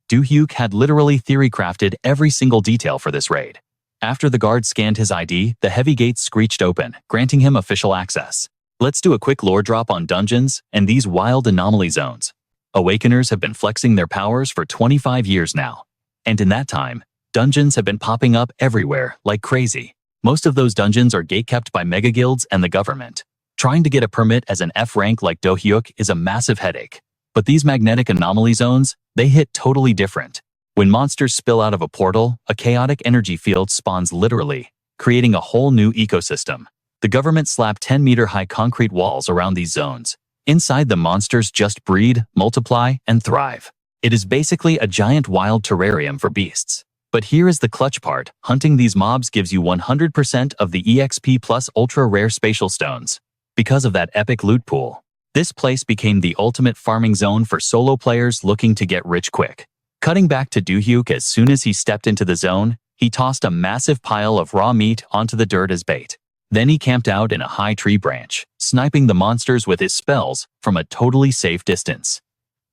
Do-hyuk had literally theory-crafted every single detail for this raid. After the guard scanned his ID, the heavy gates screeched open, granting him official access. Let's do a quick lore drop on dungeons and these wild anomaly zones. Awakeners have been flexing their powers for 25 years now. And in that time, dungeons have been popping up everywhere like crazy. Most of those dungeons are gatekept by mega guilds and the government. Trying to get a permit as an F rank like Do-hyuk is a massive headache. But these magnetic anomaly zones, they hit totally different. When monsters spill out of a portal, a chaotic energy field spawns literally, creating a whole new ecosystem. The government slapped 10-meter-high concrete walls around these zones. Inside, the monsters just breed, multiply, and thrive. It is basically a giant wild terrarium for beasts. But here is the clutch part. Hunting these mobs gives you 100% of the EXP plus ultra-rare spatial stones. Because of that epic loot pool, this place became the ultimate farming zone for solo players looking to get rich quick. Cutting back to Do-hyuk, as soon as he stepped into the zone, he tossed a massive pile of raw meat onto the dirt as bait. Then he camped out in a high tree branch, sniping the monsters with his spells from a totally safe distance.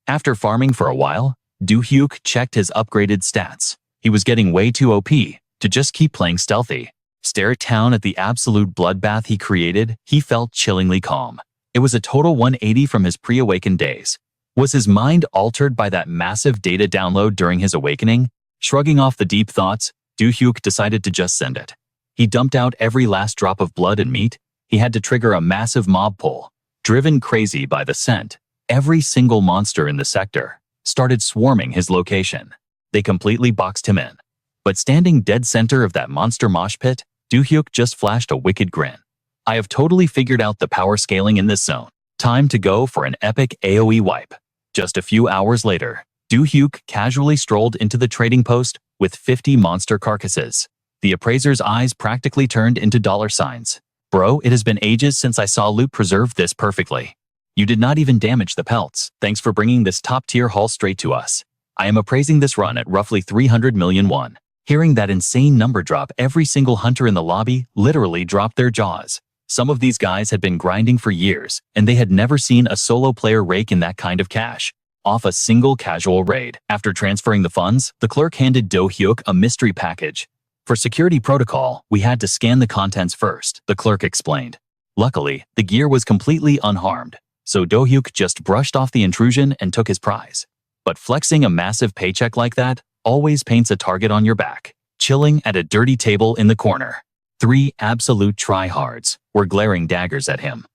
After farming for a while, Do-hyuk checked his upgraded stats. He was getting way too OP to just keep playing stealthy. Stare down at the absolute bloodbath he created, he felt chillingly calm. It was a total 180 from his pre-awakened days. Was his mind altered by that massive data download during his awakening? Shrugging off the deep thoughts, Do-hyuk decided to just send it. He dumped out every last drop of blood and meat. He had to trigger a massive mob pull. Driven crazy by the scent, every single monster in the sector started swarming his location. They completely boxed him in. But standing dead center of that monster mosh pit, Do-hyuk just flashed a wicked grin. I have totally figured out the power scaling in this zone. Time to go for an epic AoE wipe. Just a few hours later, Do-hyuk casually strolled into the trading post with 50 monster carcasses. The appraiser's eyes practically turned into dollar signs. Bro, it has been ages since I saw loot preserve this perfectly. You did not even damage the pelts. Thanks for bringing this top-tier haul straight to us. I am appraising this run at roughly 300 million won. Hearing that insane number drop, every single hunter in the lobby literally dropped their jaws. Some of these guys had been grinding for years, and they had never seen a solo player rake in that kind of cash off a single casual raid. After transferring the funds, the clerk handed Do-hyuk a mystery package. For security protocol, we had to scan the contents first, the clerk explained. Luckily, the gear was completely unharmed, so Do-hyuk just brushed off the intrusion and took his prize. But flexing a massive paycheck like that always paints a target on your back. Chilling at a dirty table in the corner, 3 absolute tryhards were glaring daggers at him.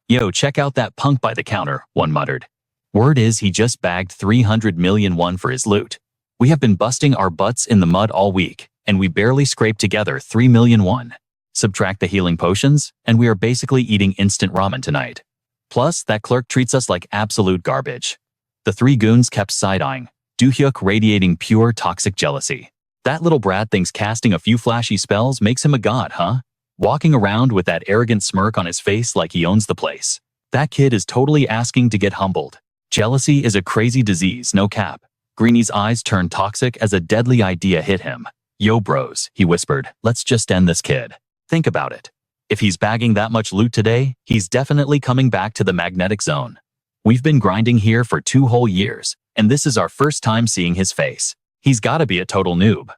"Yo, check out that punk by the counter," one muttered. "Word is he just bagged 300 million won for his loot. We have been busting our butts in the mud all week, and we barely scraped together 3 million won. Subtract the healing potions, and we are basically eating instant ramen tonight. Plus, that clerk treats us like absolute garbage." The 3 goons kept side-eyeing, Do-hyuk radiating pure toxic jealousy. "That little brat thinks casting a few flashy spells makes him a god, huh? Walking around with that arrogant smirk on his face like he owns the place. That kid is totally asking to get humbled. Jealousy is a crazy disease, no cap." Greeny's eyes turned toxic as a deadly idea hit him. "Yo bros," he whispered, "let's just end this kid. Think about it. If he's bagging that much loot today, he's definitely coming back to the magnetic zone. We've been grinding here for 2 whole years, and this is our first time seeing his face. He's gotta be a total noob.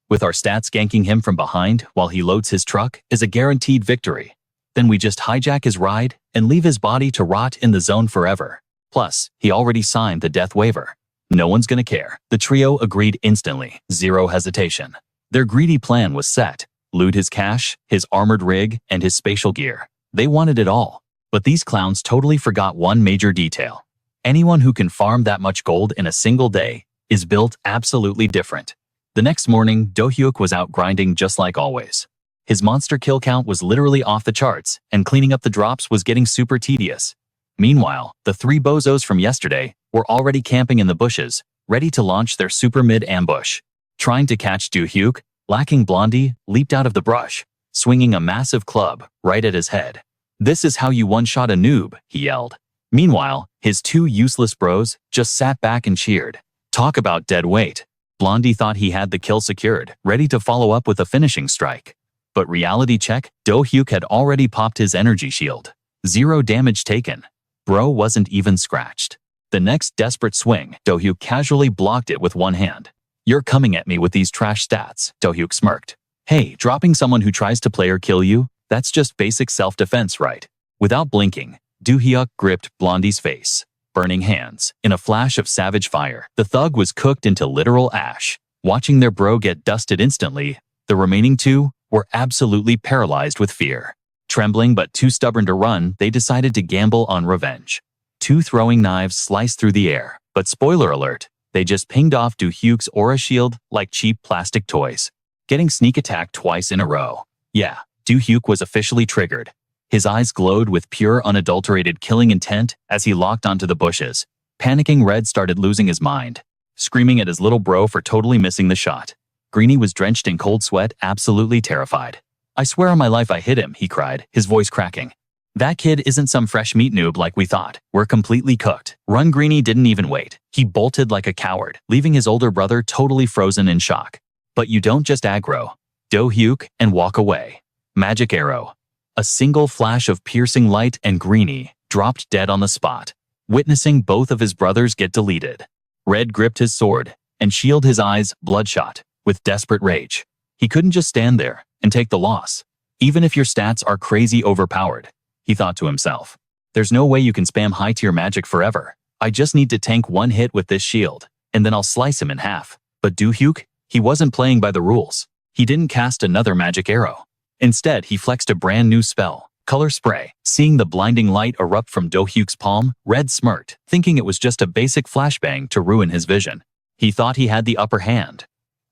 With our stats ganking him from behind while he loads his truck is a guaranteed victory. Then we just hijack his ride and leave his body to rot in the zone forever. Plus, he already signed the death waiver. No one's gonna care." The trio agreed instantly, zero hesitation. Their greedy plan was set. Loot his cash, his armored rig, and his spatial gear. They wanted it all. But these clowns totally forgot one major detail. Anyone who can farm that much gold in a single day is built absolutely different. The next morning, Do-hyuk was out grinding just like always. His monster kill count was literally off the charts, and cleaning up the drops was getting super tedious. Meanwhile, the 3 bozos from yesterday were already camping in the bushes, ready to launch their super mid ambush. Trying to catch Do-hyuk, lacking Blondie leaped out of the brush, swinging a massive club right at his head. "This is how you one-shot a noob," he yelled. Meanwhile, his 2 useless bros just sat back and cheered. Talk about dead weight. Blondie thought he had the kill secured, ready to follow up with a finishing strike. But reality check, Do-hyuk had already popped his energy shield. 0 damage taken. Bro wasn't even scratched. The next desperate swing, Do-hyuk casually blocked it with one hand. "You're coming at me with these trash stats," Do-hyuk smirked. "Hey, dropping someone who tries to play or kill you? That's just basic self-defense, right?" Without blinking, Do-hyuk gripped Blondie's face. Burning hands. In a flash of savage fire, the thug was cooked into literal ash. Watching their bro get dusted instantly, the remaining 2 were absolutely paralyzed with fear. Trembling but too stubborn to run, they decided to gamble on revenge. 2 throwing knives sliced through the air, but spoiler alert, they just pinged off Do-hyuk's aura shield like cheap plastic toys, getting sneak attacked twice in a row. Yeah, Do-hyuk was officially triggered. His eyes glowed with pure unadulterated killing intent as he locked onto the bushes. Panicking Red started losing his mind, screaming at his little bro for totally missing the shot. Greeny was drenched in cold sweat, absolutely terrified. "I swear on my life I hit him," he cried, his voice cracking. "That kid isn't some fresh meat noob like we thought. We're completely cooked." Run Greeny didn't even wait. He bolted like a coward, leaving his older brother totally frozen in shock. But you don't just aggro Do-hyuk and walk away. Magic arrow. A single flash of piercing light and Greeny dropped dead on the spot, witnessing both of his brothers get deleted. Red gripped his sword and shielded his eyes, bloodshot, with desperate rage. He couldn't just stand there and take the loss. Even if your stats are crazy overpowered, he thought to himself. There's no way you can spam high-tier magic forever. I just need to tank 1 hit with this shield, and then I'll slice him in half. But Do-hyuk, he wasn't playing by the rules. He didn't cast another magic arrow. Instead, he flexed a brand new spell, Color Spray. Seeing the blinding light erupt from Do-hyuk's palm, Red smirked, thinking it was just a basic flashbang to ruin his vision. He thought he had the upper hand.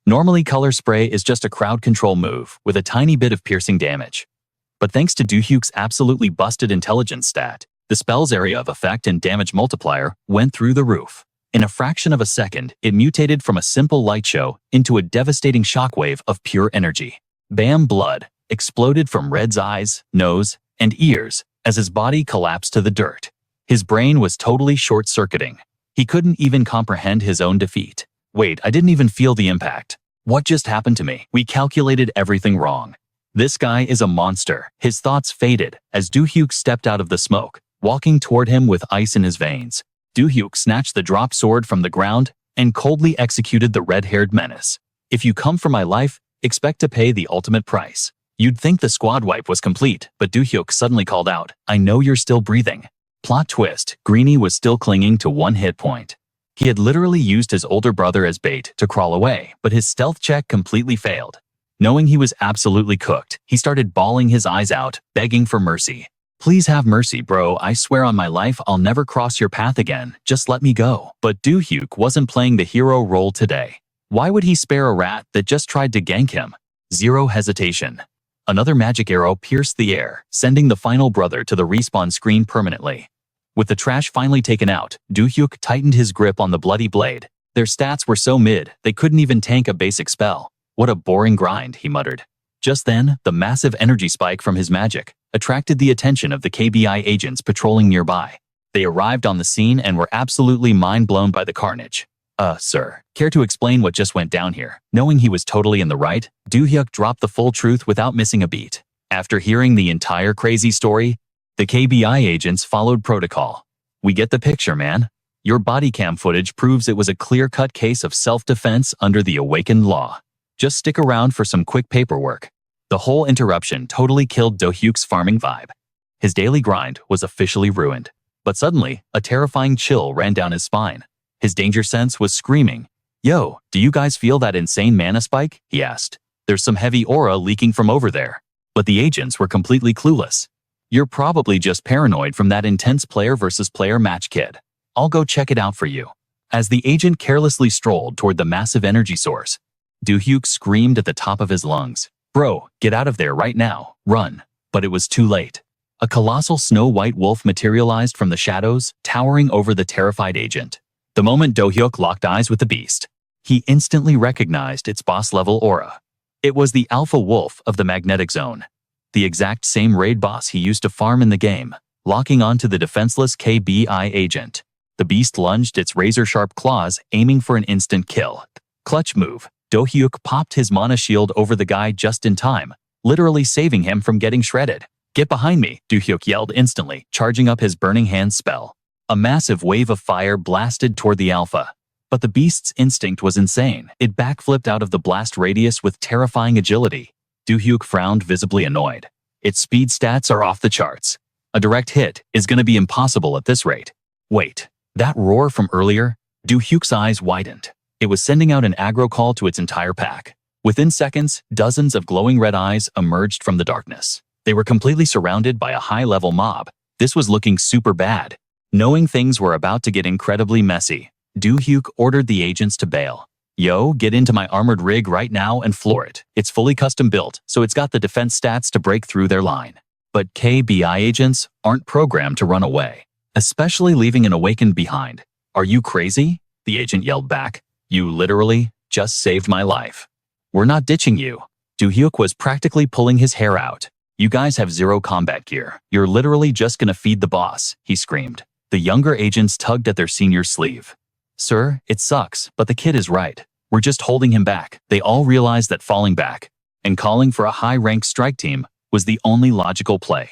Normally, Color Spray is just a crowd control move with a tiny bit of piercing damage. But thanks to Do-hyuk's absolutely busted intelligence stat, the spell's area of effect and damage multiplier went through the roof. In a fraction of a second, it mutated from a simple light show into a devastating shockwave of pure energy. Bam! Blood exploded from Red's eyes, nose, and ears as his body collapsed to the dirt. His brain was totally short-circuiting. He couldn't even comprehend his own defeat. Wait, I didn't even feel the impact. What just happened to me? We calculated everything wrong. This guy is a monster. His thoughts faded as Do-hyuk stepped out of the smoke, walking toward him with ice in his veins. Do-hyuk snatched the dropped sword from the ground and coldly executed the red-haired menace. If you come for my life, expect to pay the ultimate price. You'd think the squad wipe was complete, but Do-hyuk suddenly called out, I know you're still breathing. Plot twist, Greenie was still clinging to 1 hit point. He had literally used his older brother as bait to crawl away, but his stealth check completely failed. Knowing he was absolutely cooked, he started bawling his eyes out, begging for mercy. Please have mercy, bro. I swear on my life I'll never cross your path again. Just let me go. But Do-hyuk wasn't playing the hero role today. Why would he spare a rat that just tried to gank him? Zero hesitation. Another magic arrow pierced the air, sending the final brother to the respawn screen permanently. With the trash finally taken out, Do-hyuk tightened his grip on the bloody blade. Their stats were so mid, they couldn't even tank a basic spell. What a boring grind, he muttered. Just then, the massive energy spike from his magic attracted the attention of the KBI agents patrolling nearby. They arrived on the scene and were absolutely mind-blown by the carnage. Sir, care to explain what just went down here? Knowing he was totally in the right, Do-hyuk dropped the full truth without missing a beat. After hearing the entire crazy story, the KBI agents followed protocol. We get the picture, man. Your body cam footage proves it was a clear-cut case of self-defense under the awakened law. Just stick around for some quick paperwork. The whole interruption totally killed Do-hyuk's farming vibe. His daily grind was officially ruined. But suddenly, a terrifying chill ran down his spine. His danger sense was screaming. Yo, do you guys feel that insane mana spike? He asked. There's some heavy aura leaking from over there. But the agents were completely clueless. You're probably just paranoid from that intense player versus player match, kid. I'll go check it out for you. As the agent carelessly strolled toward the massive energy source, Do-hyuk screamed at the top of his lungs. Bro, get out of there right now. Run. But it was too late. A colossal snow-white wolf materialized from the shadows, towering over the terrified agent. The moment Do-hyuk locked eyes with the beast, he instantly recognized its boss-level aura. It was the alpha wolf of the magnetic zone, the exact same raid boss he used to farm in the game, locking onto the defenseless KBI agent. The beast lunged its razor-sharp claws, aiming for an instant kill. Clutch move. Do-hyuk popped his mana shield over the guy just in time, literally saving him from getting shredded. Get behind me, Do-hyuk yelled instantly, charging up his Burning Hands spell. A massive wave of fire blasted toward the alpha. But the beast's instinct was insane. It backflipped out of the blast radius with terrifying agility. Do-hyuk frowned, visibly annoyed. Its speed stats are off the charts. A direct hit is going to be impossible at this rate. Wait, that roar from earlier? Do-hyuk's eyes widened. It was sending out an aggro call to its entire pack. Within seconds, dozens of glowing red eyes emerged from the darkness. They were completely surrounded by a high-level mob. This was looking super bad. Knowing things were about to get incredibly messy, Do-hyuk ordered the agents to bail. Yo, get into my armored rig right now and floor it. It's fully custom built, so it's got the defense stats to break through their line. But KBI agents aren't programmed to run away, especially leaving an awakened behind. Are you crazy? The agent yelled back. You literally just saved my life. We're not ditching you. Do-hyuk was practically pulling his hair out. You guys have zero combat gear. You're literally just gonna feed the boss, he screamed. The younger agents tugged at their senior's sleeve. Sir, it sucks, but the kid is right. We're just holding him back. They all realized that falling back and calling for a high-ranked strike team was the only logical play.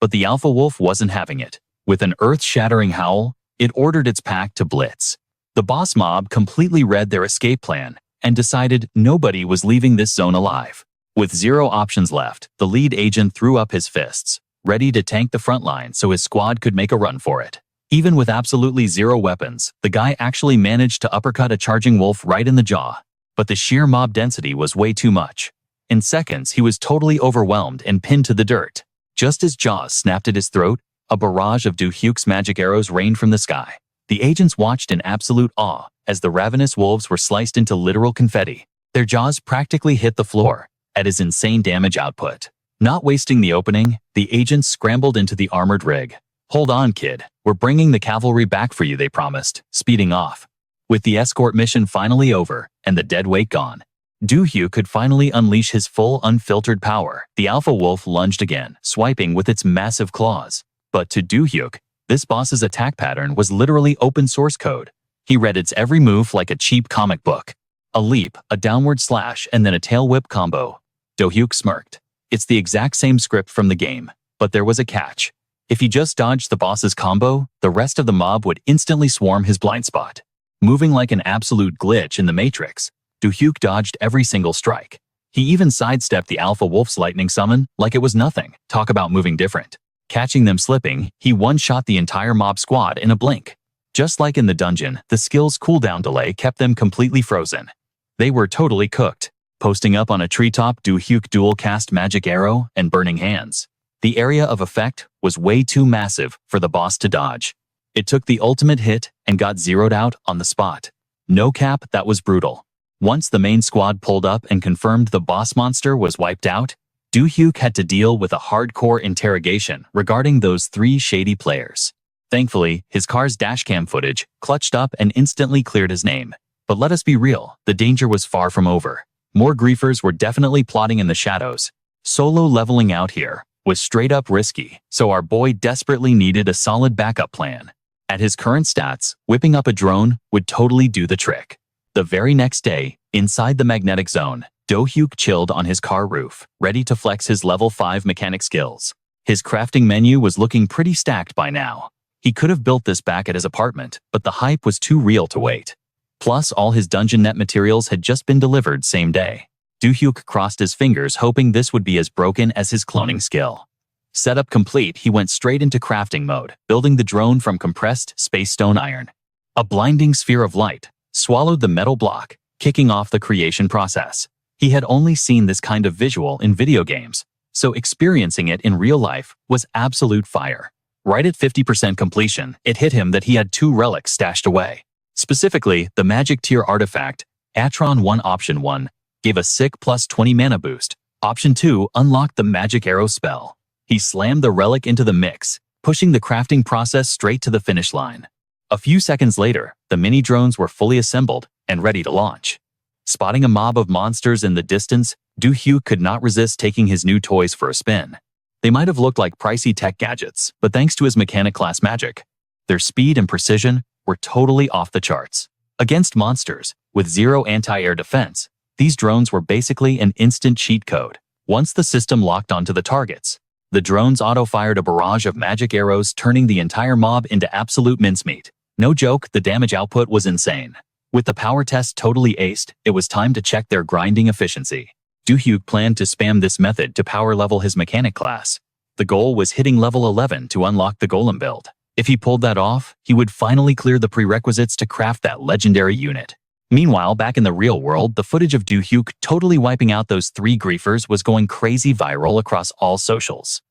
But the alpha wolf wasn't having it. With an earth-shattering howl, it ordered its pack to blitz. The boss mob completely read their escape plan and decided nobody was leaving this zone alive. With zero options left, the lead agent threw up his fists, ready to tank the front line so his squad could make a run for it. Even with absolutely zero weapons, the guy actually managed to uppercut a charging wolf right in the jaw. But the sheer mob density was way too much. In seconds, he was totally overwhelmed and pinned to the dirt. Just as jaws snapped at his throat, a barrage of Do-hyuk's magic arrows rained from the sky. The agents watched in absolute awe as the ravenous wolves were sliced into literal confetti. Their jaws practically hit the floor at his insane damage output. Not wasting the opening, the agents scrambled into the armored rig. Hold on, kid. We're bringing the cavalry back for you, they promised, speeding off. With the escort mission finally over and the dead weight gone, Do-hyuk could finally unleash his full unfiltered power. The alpha wolf lunged again, swiping with its massive claws. But to Do-hyuk, this boss's attack pattern was literally open source code. He read its every move like a cheap comic book. A leap, a downward slash, and then a tail whip combo. Do-hyuk smirked. It's the exact same script from the game, but there was a catch. If he just dodged the boss's combo, the rest of the mob would instantly swarm his blind spot. Moving like an absolute glitch in the Matrix, Do-hyuk dodged every single strike. He even sidestepped the Alpha Wolf's lightning summon like it was nothing. Talk about moving different. Catching them slipping, he one-shot the entire mob squad in a blink. Just like in the dungeon, the skill's cooldown delay kept them completely frozen. They were totally cooked. Posting up on a treetop, Do-hyuk dual-cast Magic Arrow and Burning Hands. The area of effect was way too massive for the boss to dodge. It took the ultimate hit and got zeroed out on the spot. No cap, that was brutal. Once the main squad pulled up and confirmed the boss monster was wiped out, Do-hyuk had to deal with a hardcore interrogation regarding those 3 shady players. Thankfully, his car's dashcam footage clutched up and instantly cleared his name. But let us be real, the danger was far from over. More griefers were definitely plotting in the shadows. Solo leveling out here was straight up risky, so our boy desperately needed a solid backup plan. At his current stats, whipping up a drone would totally do the trick. The very next day, inside the magnetic zone, Do-hyuk chilled on his car roof, ready to flex his level 5 mechanic skills. His crafting menu was looking pretty stacked by now. He could have built this back at his apartment, but the hype was too real to wait. Plus, all his dungeon net materials had just been delivered same day. Do-hyuk crossed his fingers hoping this would be as broken as his cloning skill. Setup complete, he went straight into crafting mode, building the drone from compressed space stone iron. A blinding sphere of light swallowed the metal block, kicking off the creation process. He had only seen this kind of visual in video games, so experiencing it in real life was absolute fire. Right at 50% completion, it hit him that he had 2 relics stashed away. Specifically, the magic tier artifact, Atron 1 Option 1, gave a sick plus 20 mana boost. Option 2 unlocked the magic arrow spell. He slammed the relic into the mix, pushing the crafting process straight to the finish line. A few seconds later, the mini drones were fully assembled and ready to launch. Spotting a mob of monsters in the distance, Do-hyuk could not resist taking his new toys for a spin. They might have looked like pricey tech gadgets, but thanks to his mechanic class magic, their speed and precision were totally off the charts. Against monsters, with 0 anti-air defense, these drones were basically an instant cheat code. Once the system locked onto the targets, the drones auto-fired a barrage of magic arrows, turning the entire mob into absolute mincemeat. No joke, the damage output was insane. With the power test totally aced, it was time to check their grinding efficiency. Do-hyuk planned to spam this method to power level his mechanic class. The goal was hitting level 11 to unlock the golem build. If he pulled that off, he would finally clear the prerequisites to craft that legendary unit. Meanwhile, back in the real world, the footage of Do-hyuk totally wiping out those 3 griefers was going crazy viral across all socials.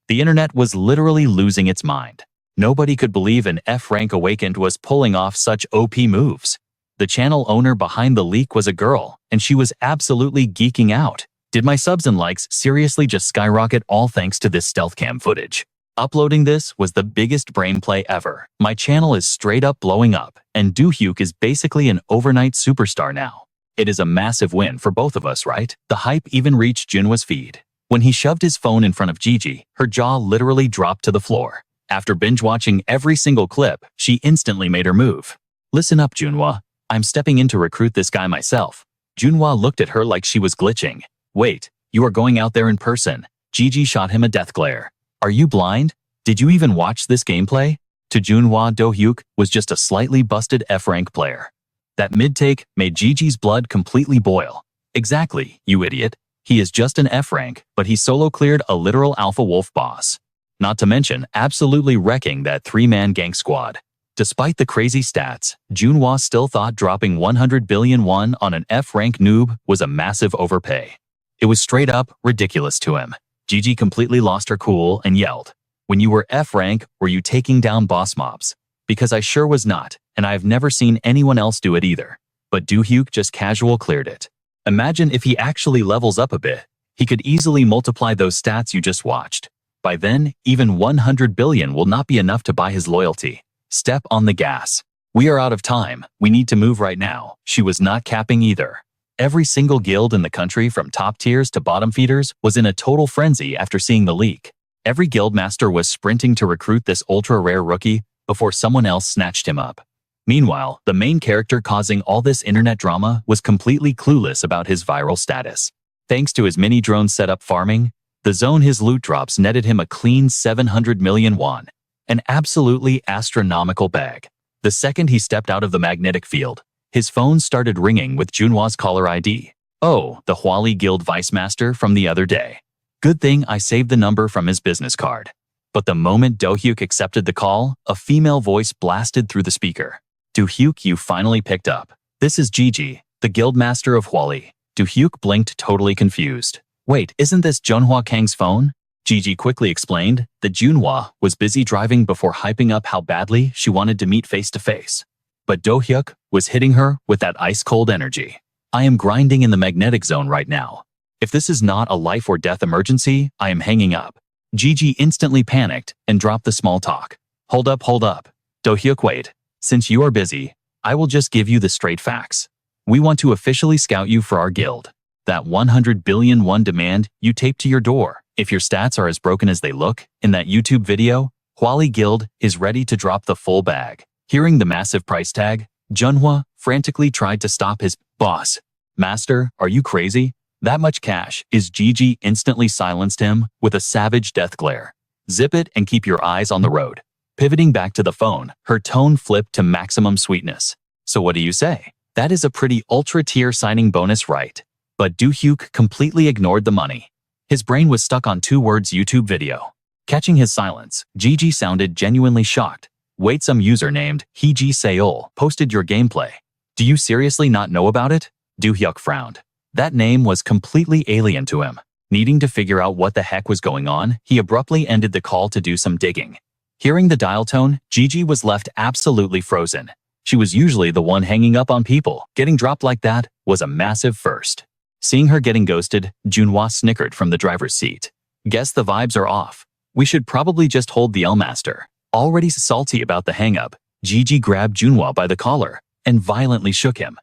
The internet was literally losing its mind. Nobody could believe an F-rank awakened was pulling off such OP moves. The channel owner behind the leak was a girl, and she was absolutely geeking out. Did my subs and likes seriously just skyrocket all thanks to this stealth cam footage? Uploading this was the biggest brain play ever. My channel is straight up blowing up, and Do-hyuk is basically an overnight superstar now. It is a massive win for both of us, right? The hype even reached Junhwa's feed. When he shoved his phone in front of Gigi, her jaw literally dropped to the floor. After binge-watching every single clip, she instantly made her move. Listen up, Junhwa. I'm stepping in to recruit this guy myself. Junhwa looked at her like she was glitching. Wait, you are going out there in person? Gigi shot him a death glare. Are you blind? Did you even watch this gameplay? To Junhwa, Do-hyuk was just a slightly busted F-rank player. That mid-take made Gigi's blood completely boil. Exactly, you idiot. He is just an F-rank, but he solo cleared a literal Alpha Wolf boss. Not to mention absolutely wrecking that 3-man gang squad. Despite the crazy stats, Junhwa still thought dropping 100 billion won on an F-rank noob was a massive overpay. It was straight up ridiculous to him. Gigi completely lost her cool and yelled, "When you were F-rank, were you taking down boss mobs?" Because I sure was not, and I've never seen anyone else do it either. But Do-hyuk just casual cleared it. Imagine if he actually levels up a bit. He could easily multiply those stats you just watched. By then, even 100 billion will not be enough to buy his loyalty. Step on the gas. We are out of time. We need to move right now. She was not capping either. Every single guild in the country from top tiers to bottom feeders was in a total frenzy after seeing the leak. Every guildmaster was sprinting to recruit this ultra-rare rookie before someone else snatched him up. Meanwhile, the main character causing all this internet drama was completely clueless about his viral status. Thanks to his mini drone setup farming, the zone his loot drops netted him a clean 700 million won, an absolutely astronomical bag. The second he stepped out of the magnetic field, his phone started ringing with Junhwa's caller ID. Oh, the Hwali Guild Vice Master from the other day. Good thing I saved the number from his business card. But the moment Do-hyuk accepted the call, a female voice blasted through the speaker. Do-hyuk, you finally picked up. This is Gigi, the guild master of Hwali. Do-hyuk blinked, totally confused. Wait, isn't this Junhwa Kang's phone? Gigi quickly explained that Junhwa was busy driving before hyping up how badly she wanted to meet face to face. But Do-hyuk was hitting her with that ice-cold energy. I am grinding in the magnetic zone right now. If this is not a life or death emergency, I am hanging up. Gigi instantly panicked and dropped the small talk. Hold up. Do-hyuk, wait. Since you are busy, I will just give you the straight facts. We want to officially scout you for our guild. That 100 billion won demand you taped to your door. If your stats are as broken as they look in that YouTube video, Hwali Guild is ready to drop the full bag. Hearing the massive price tag, Junhwa frantically tried to stop his boss. Master, are you crazy? That much cash is Gigi instantly silenced him with a savage death glare. Zip it and keep your eyes on the road. Pivoting back to the phone, her tone flipped to maximum sweetness. So what do you say? That is a pretty ultra-tier signing bonus, right? But Do-hyuk completely ignored the money. His brain was stuck on 2 words YouTube video. Catching his silence, Gigi sounded genuinely shocked. Wait, some user named Hiji Seol posted your gameplay. Do you seriously not know about it? Do-hyuk frowned. That name was completely alien to him. Needing to figure out what the heck was going on, he abruptly ended the call to do some digging. Hearing the dial tone, Gigi was left absolutely frozen. She was usually the one hanging up on people. Getting dropped like that was a massive first. Seeing her getting ghosted, Junhwa snickered from the driver's seat. Guess the vibes are off. We should probably just hold the L-master. Already salty about the hang-up, Gigi grabbed Junhwa by the collar and violently shook him.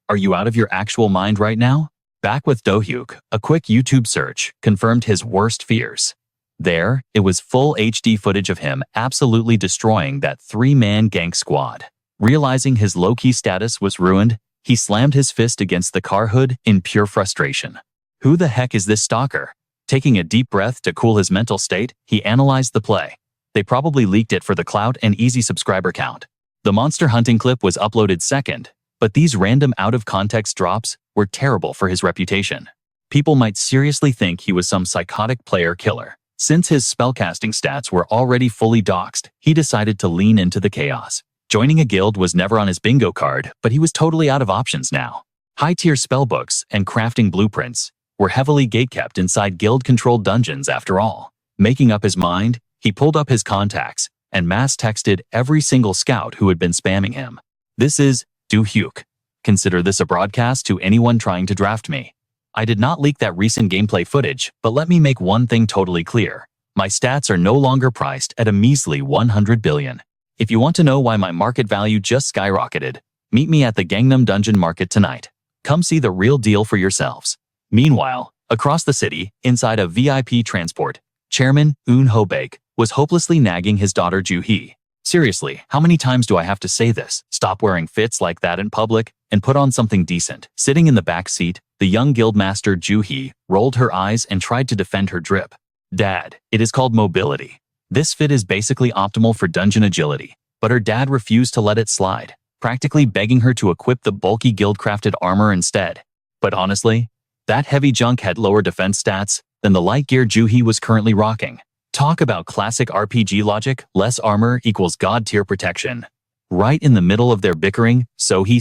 Are you out of your actual mind right now? Back with Do-hyuk, a quick YouTube search confirmed his worst fears. There, it was full HD footage of him absolutely destroying that 3-man gank squad. Realizing his low-key status was ruined, he slammed his fist against the car hood in pure frustration. Who the heck is this stalker? Taking a deep breath to cool his mental state, he analyzed the play. They probably leaked it for the clout and easy subscriber count. The monster hunting clip was uploaded second, but these random out-of-context drops were terrible for his reputation. People might seriously think he was some psychotic player killer. Since his spellcasting stats were already fully doxed, he decided to lean into the chaos. Joining a guild was never on his bingo card, but he was totally out of options now. High-tier spellbooks and crafting blueprints were heavily gatekept inside guild-controlled dungeons after all. Making up his mind, he pulled up his contacts and mass-texted every single scout who had been spamming him. This is Do-hyuk. Consider this a broadcast to anyone trying to draft me. I did not leak that recent gameplay footage, but let me make one thing totally clear. My stats are no longer priced at a measly 100 billion. If you want to know why my market value just skyrocketed, meet me at the Gangnam Dungeon Market tonight. Come see the real deal for yourselves. Meanwhile, across the city, inside a VIP transport, Chairman Eun Ho-baek was hopelessly nagging his daughter Ju-hee. Seriously, how many times do I have to say this? Stop wearing fits like that in public and put on something decent. Sitting in the back seat, the young guildmaster Ju-hee rolled her eyes and tried to defend her drip. Dad, it is called mobility. This fit is basically optimal for dungeon agility, but her dad refused to let it slide, practically begging her to equip the bulky guild-crafted armor instead. But honestly, that heavy junk had lower defense stats than the light gear Ju-hee was currently rocking. Talk about classic RPG logic, less armor equals god-tier protection. Right in the middle of their bickering, Sophie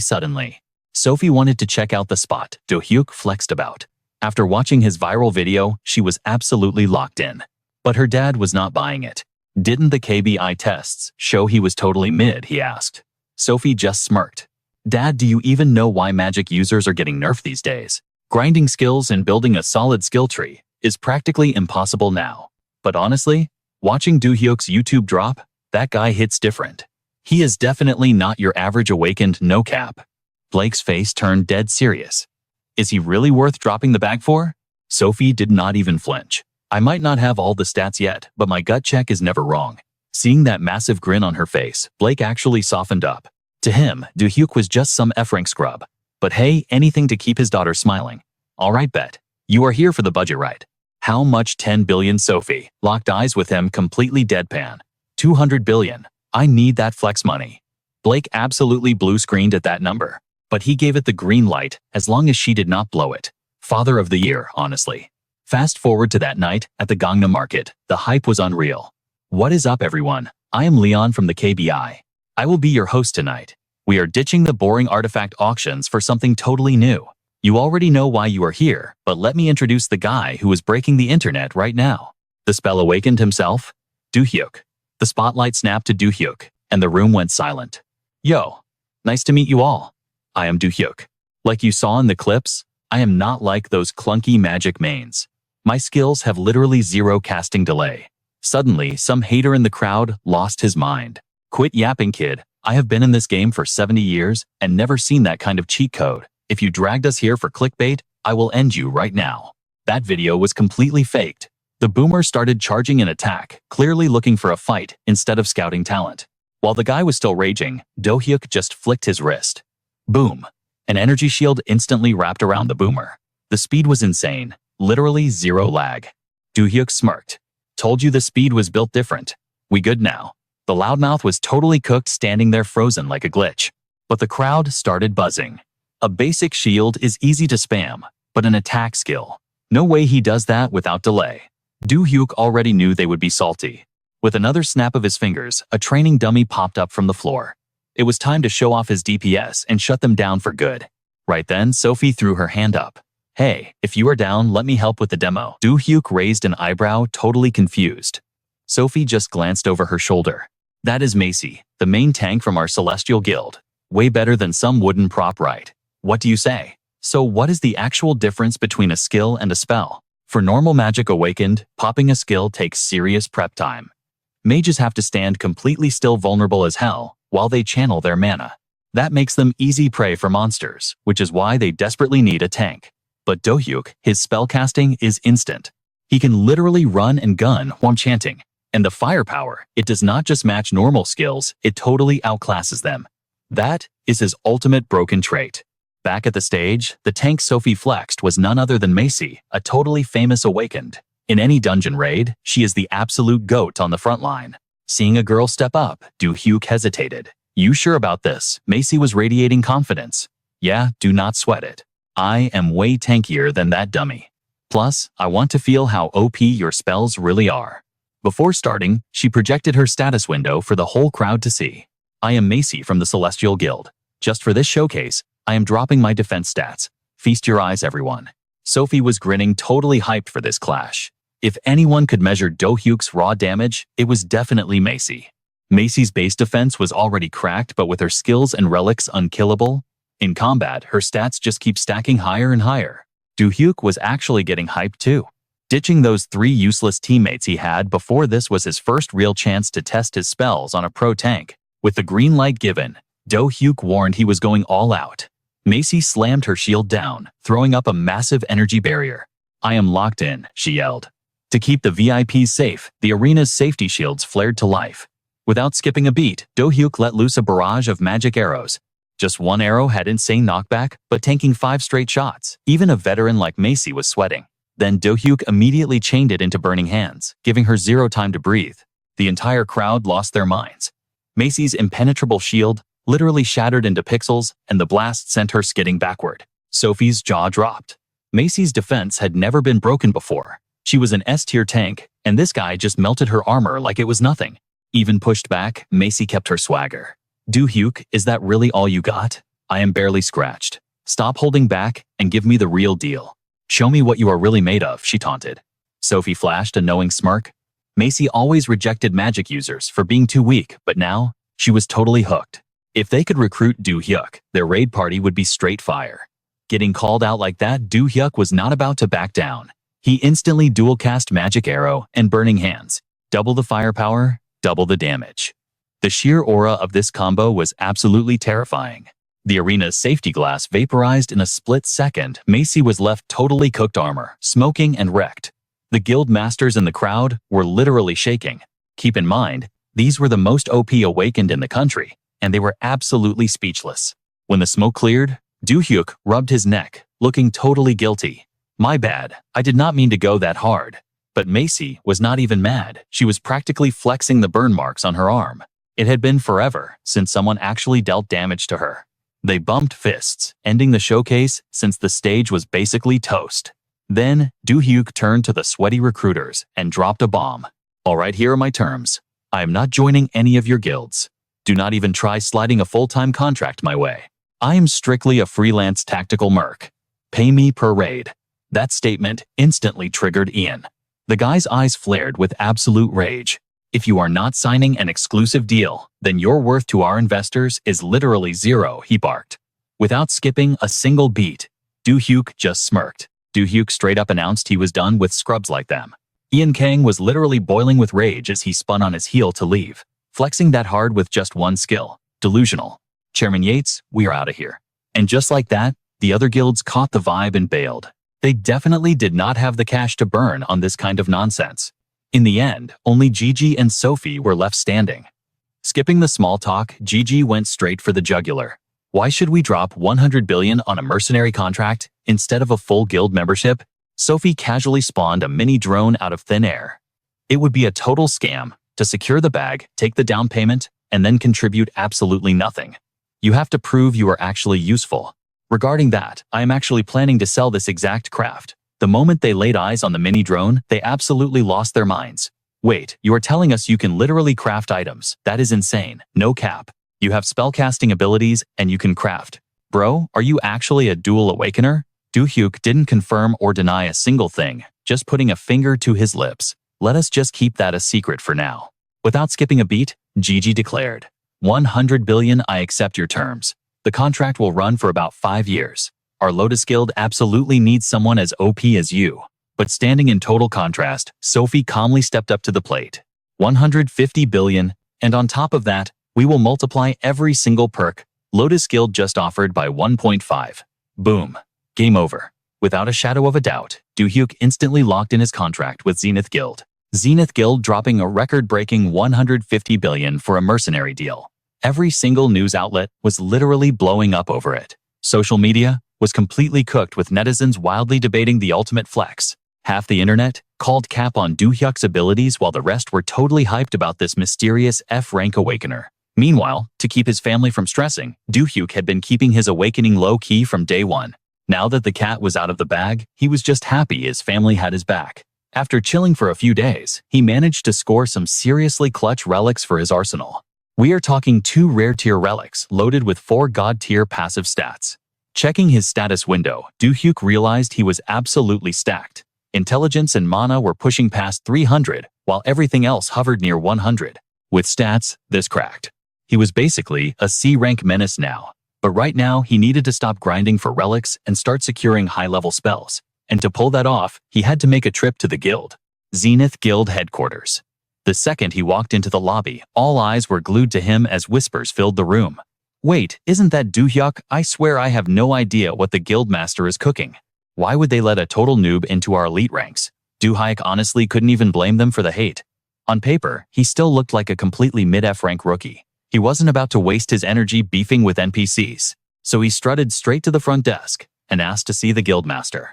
wanted to check out the spot Do-hyuk flexed about. After watching his viral video, she was absolutely locked in. But her dad was not buying it. Didn't the KBI tests show he was totally mid, he asked. Sophie just smirked. Dad, do you even know why magic users are getting nerfed these days? Grinding skills and building a solid skill tree is practically impossible now. But honestly, watching Do-hyuk's YouTube drop, that guy hits different. He is definitely not your average awakened no-cap. Blake's face turned dead serious. Is he really worth dropping the bag for? Sophie did not even flinch. I might not have all the stats yet, but my gut check is never wrong. Seeing that massive grin on her face, Blake actually softened up. To him, Do-hyuk was just some F-rank scrub. But hey, anything to keep his daughter smiling. Alright, bet. You are here for the budget, right? How much? 10 billion. Sophie locked eyes with him, completely deadpan. 200 billion. I need that flex money. Blake absolutely blue-screened at that number. But he gave it the green light, as long as she did not blow it. Father of the year, honestly. Fast forward to that night, at the Gangnam Market, the hype was unreal. What is up, everyone? I am Leon from the KBI. I will be your host tonight. We are ditching the boring artifact auctions for something totally new. You already know why you are here, but let me introduce the guy who is breaking the internet right now. The spell awakened himself? Do-hyuk. The spotlight snapped to Do-hyuk, and the room went silent. Yo, nice to meet you all. I am Do-hyuk. Like you saw in the clips, I am not like those clunky magic mains. My skills have literally zero casting delay. Suddenly, some hater in the crowd lost his mind. Quit yapping, kid. I have been in this game for 70 years and never seen that kind of cheat code. If you dragged us here for clickbait, I will end you right now. That video was completely faked. The boomer started charging an attack, clearly looking for a fight instead of scouting talent. While the guy was still raging, Do-hyuk just flicked his wrist. Boom. An energy shield instantly wrapped around the boomer. The speed was insane, literally zero lag. Do-hyuk smirked. Told you the speed was built different. We good now. The loudmouth was totally cooked, standing there frozen like a glitch. But the crowd started buzzing. A basic shield is easy to spam, but an attack skill. No way he does that without delay. Do-hyuk already knew they would be salty. With another snap of his fingers, a training dummy popped up from the floor. It was time to show off his DPS and shut them down for good. Right then, Sophie threw her hand up. Hey, if you are down, let me help with the demo. Do-hyuk raised an eyebrow, totally confused. Sophie just glanced over her shoulder. That is Macy, the main tank from our Celestial Guild. Way better than some wooden prop, right? What do you say? So what is the actual difference between a skill and a spell? For normal magic awakened, popping a skill takes serious prep time. Mages have to stand completely still, vulnerable as hell, while they channel their mana. That makes them easy prey for monsters, which is why they desperately need a tank. But Do-hyuk, his spellcasting is instant. He can literally run and gun while chanting. And the firepower, it does not just match normal skills, it totally outclasses them. That is his ultimate broken trait. Back at the stage, the tank Sophie flexed was none other than Macy, a totally famous awakened. In any dungeon raid, she is the absolute GOAT on the front line. Seeing a girl step up, Do-hyuk hesitated. You sure about this? Macy was radiating confidence. Yeah, do not sweat it. I am way tankier than that dummy. Plus, I want to feel how OP your spells really are. Before starting, she projected her status window for the whole crowd to see. I am Macy from the Celestial Guild. Just for this showcase, I am dropping my defense stats. Feast your eyes, everyone. Sophie was grinning, totally hyped for this clash. If anyone could measure Do-hyuk's raw damage, it was definitely Macy. Macy's base defense was already cracked, but with her skills and relics unkillable. In combat, her stats just keep stacking higher and higher. Do-hyuk was actually getting hyped too. Ditching those 3 useless teammates he had before, this was his first real chance to test his spells on a pro tank. With the green light given, Do-hyuk warned he was going all out. Macy slammed her shield down, throwing up a massive energy barrier. I am locked in, she yelled. To keep the VIPs safe, the arena's safety shields flared to life. Without skipping a beat, Do-hyuk let loose a barrage of magic arrows. Just one arrow had insane knockback, but tanking 5 straight shots. Even a veteran like Macy was sweating. Then Do-hyuk immediately chained it into burning hands, giving her zero time to breathe. The entire crowd lost their minds. Macy's impenetrable shield literally shattered into pixels, and the blast sent her skidding backward. Sophie's jaw dropped. Macy's defense had never been broken before. She was an S-tier tank, and this guy just melted her armor like it was nothing. Even pushed back, Macy kept her swagger. Do-hyuk, is that really all you got? I am barely scratched. Stop holding back and give me the real deal. Show me what you are really made of, she taunted. Sophie flashed a knowing smirk. Macy always rejected magic users for being too weak, but now, she was totally hooked. If they could recruit Do-hyuk, their raid party would be straight fire. Getting called out like that, Do-hyuk was not about to back down. He instantly dual-cast Magic Arrow and Burning Hands. Double the firepower, double the damage. The sheer aura of this combo was absolutely terrifying. The arena's safety glass vaporized in a split second. Macy was left totally cooked armor, smoking and wrecked. The guild masters in the crowd were literally shaking. Keep in mind, these were the most OP awakened in the country. and they were absolutely speechless. When the smoke cleared, Do-hyuk rubbed his neck, looking totally guilty. My bad, I did not mean to go that hard. But Macy was not even mad. She was practically flexing the burn marks on her arm. It had been forever since someone actually dealt damage to her. They bumped fists, ending the showcase since the stage was basically toast. Then, Do-hyuk turned to the sweaty recruiters and dropped a bomb. Alright, here are my terms. I am not joining any of your guilds. Do not even try sliding a full-time contract my way. I am strictly a freelance tactical merc. Pay me per raid. That statement instantly triggered Ian. The guy's eyes flared with absolute rage. If you are not signing an exclusive deal, then your worth to our investors is literally zero, he barked. Without skipping a single beat, Do-hyuk just smirked. Do-hyuk straight up announced he was done with scrubs like them. Ian Kang was literally boiling with rage as he spun on his heel to leave, flexing that hard with just one skill. Delusional. Chairman Yates, we are out of here. And just like that, the other guilds caught the vibe and bailed. They definitely did not have the cash to burn on this kind of nonsense. In the end, only Gigi and Sophie were left standing. Skipping the small talk, Gigi went straight for the jugular. Why should we drop 100 billion on a mercenary contract instead of a full guild membership? Sophie casually spawned a mini drone out of thin air. It would be a total scam to secure the bag, take the down payment, and then contribute absolutely nothing. You have to prove you are actually useful. Regarding that, I am actually planning to sell this exact craft. The moment they laid eyes on the mini drone, they absolutely lost their minds. Wait, you are telling us you can literally craft items? That is insane. No cap. You have spellcasting abilities and you can craft. Bro, are you actually a dual awakener? Do-hyuk didn't confirm or deny a single thing, just putting a finger to his lips. Let us just keep that a secret for now. Without skipping a beat, Gigi declared, 100 billion, I accept your terms. The contract will run for about 5 years. Our Lotus Guild absolutely needs someone as OP as you. But standing in total contrast, Sophie calmly stepped up to the plate. 150 billion, and on top of that, we will multiply every single perk Lotus Guild just offered by 1.5. Boom. Game over. Without a shadow of a doubt, Do-hyuk instantly locked in his contract with Zenith Guild. Zenith Guild dropping a record-breaking 150 billion for a mercenary deal. Every single news outlet was literally blowing up over it. Social media was completely cooked with netizens wildly debating the ultimate flex. Half the internet called cap on Do-hyuk's abilities while the rest were totally hyped about this mysterious F-rank awakener. Meanwhile, to keep his family from stressing, Do-hyuk had been keeping his awakening low-key from day one. Now that the cat was out of the bag, he was just happy his family had his back. After chilling for a few days, he managed to score some seriously clutch relics for his arsenal. We are talking 2 rare-tier relics loaded with 4 god-tier passive stats. Checking his status window, Do-hyuk realized he was absolutely stacked. Intelligence and mana were pushing past 300, while everything else hovered near 100. With stats, this cracked. He was basically a C-rank menace now. But right now, he needed to stop grinding for relics and start securing high-level spells. And to pull that off, he had to make a trip to the guild. Zenith Guild headquarters. The second he walked into the lobby, all eyes were glued to him as whispers filled the room. Wait, isn't that Do-hyuk? I swear I have no idea what the guildmaster is cooking. Why would they let a total noob into our elite ranks? Do-hyuk honestly couldn't even blame them for the hate. On paper, he still looked like a completely mid-F rank rookie. He wasn't about to waste his energy beefing with NPCs, so he strutted straight to the front desk and asked to see the guildmaster.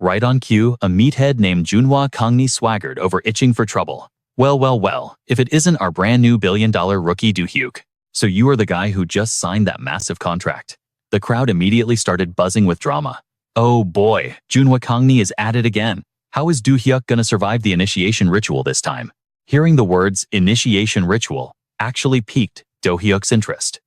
Right on cue, a meathead named Junhwa Kangni swaggered over itching for trouble. Well, if it isn't our brand new billion-dollar rookie Do-hyuk. So you are the guy who just signed that massive contract. The crowd immediately started buzzing with drama. Oh boy, Junhwa Kangni is at it again. How is Do-hyuk gonna survive the initiation ritual this time? Hearing the words initiation ritual actually piqued Do-hyuk's interest.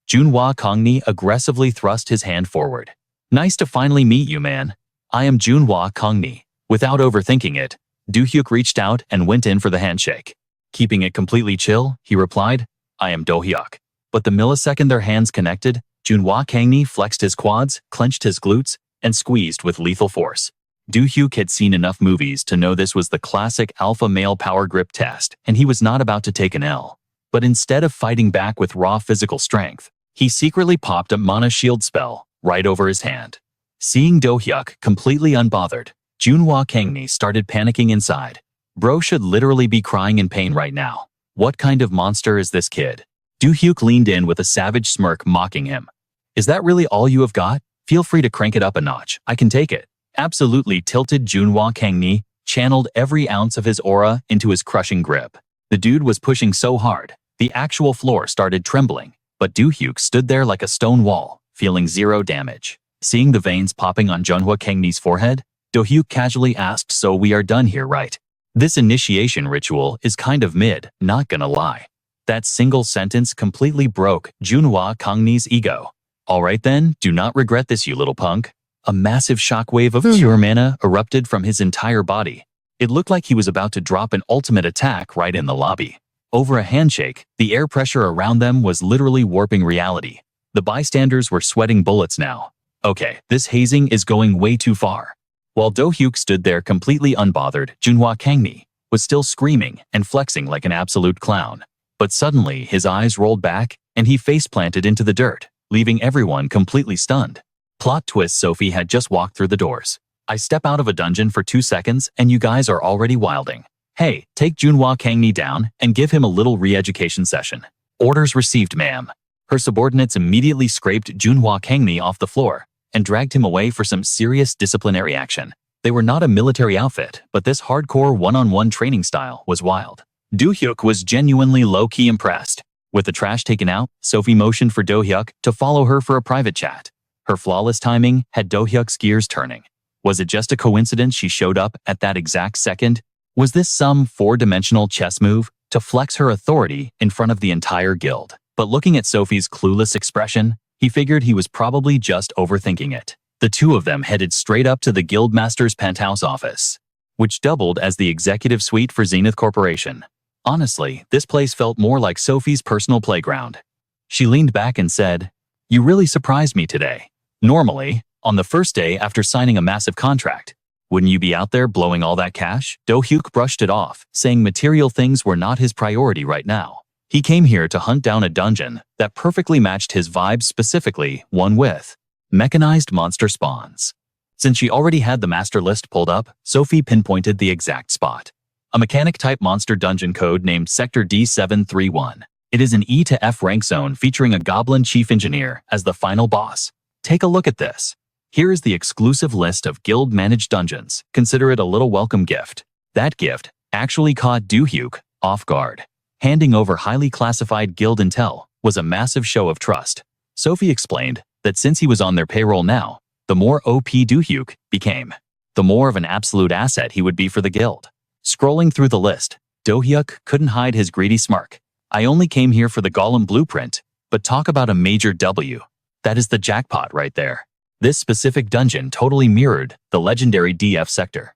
Junhwa Kangni aggressively thrust his hand forward. Nice to finally meet you, man. I am Junhwa Kangni. Without overthinking it, Do-hyuk reached out and went in for the handshake. Keeping it completely chill, he replied, I am Do-hyuk. But the millisecond their hands connected, Junhwa Kangni flexed his quads, clenched his glutes, and squeezed with lethal force. Do-hyuk had seen enough movies to know this was the classic alpha male power grip test, and he was not about to take an L. But instead of fighting back with raw physical strength, he secretly popped a mana shield spell right over his hand. Seeing Do-hyuk completely unbothered, Junhwa Kangni started panicking inside. Bro should literally be crying in pain right now. What kind of monster is this kid? Do-hyuk leaned in with a savage smirk mocking him. Is that really all you have got? Feel free to crank it up a notch. I can take it. Absolutely tilted Junhwa Kangni channeled every ounce of his aura into his crushing grip. The dude was pushing so hard, the actual floor started trembling, but Do-hyuk stood there like a stone wall, feeling zero damage. Seeing the veins popping on Junhwa Kangni's forehead, Do-hyuk casually asked, so we are done here, right? This initiation ritual is kind of mid, not gonna lie. That single sentence completely broke Junhwa Kangni's ego. Alright then, do not regret this, you little punk. A massive shockwave of pure mana erupted from his entire body. It looked like he was about to drop an ultimate attack right in the lobby. Over a handshake, the air pressure around them was literally warping reality. The bystanders were sweating bullets now. Okay, this hazing is going way too far. While Do-hyuk stood there completely unbothered, Junhwa Kangni was still screaming and flexing like an absolute clown. But suddenly, his eyes rolled back and he face-planted into the dirt, leaving everyone completely stunned. Plot twist: Sophie had just walked through the doors. I step out of a dungeon for 2 seconds and you guys are already wilding. Hey, take Junhwa Kangni down and give him a little re-education session. Orders received, ma'am. Her subordinates immediately scraped Junhwa Kangni off the floor and dragged him away for some serious disciplinary action. They were not a military outfit, but this hardcore one-on-one training style was wild. Do-hyuk was genuinely low-key impressed. With the trash taken out, Sophie motioned for Do-hyuk to follow her for a private chat. Her flawless timing had Do-hyuk's gears turning. Was it just a coincidence she showed up at that exact second? Was this some four-dimensional chess move to flex her authority in front of the entire guild? But looking at Sophie's clueless expression, he figured he was probably just overthinking it. The two of them headed straight up to the guildmaster's penthouse office, which doubled as the executive suite for Zenith Corporation. Honestly, this place felt more like Sophie's personal playground. She leaned back and said, "You really surprised me today. Normally, on the first day after signing a massive contract, wouldn't you be out there blowing all that cash?" Do-hyuk brushed it off, saying material things were not his priority right now. He came here to hunt down a dungeon that perfectly matched his vibe, specifically one with mechanized monster spawns. Since she already had the master list pulled up, Sophie pinpointed the exact spot. A mechanic-type monster dungeon code named Sector D731. It is an E to F rank zone featuring a goblin chief engineer as the final boss. Take a look at this. Here is the exclusive list of guild-managed dungeons. Consider it a little welcome gift. That gift actually caught Do-hyuk off guard. Handing over highly classified guild intel was a massive show of trust. Sophie explained that since he was on their payroll now, the more OP Do-hyuk became, the more of an absolute asset he would be for the guild. Scrolling through the list, Do-hyuk couldn't hide his greedy smirk. I only came here for the Golem blueprint, but talk about a major W. That is the jackpot right there. This specific dungeon totally mirrored the legendary DF sector.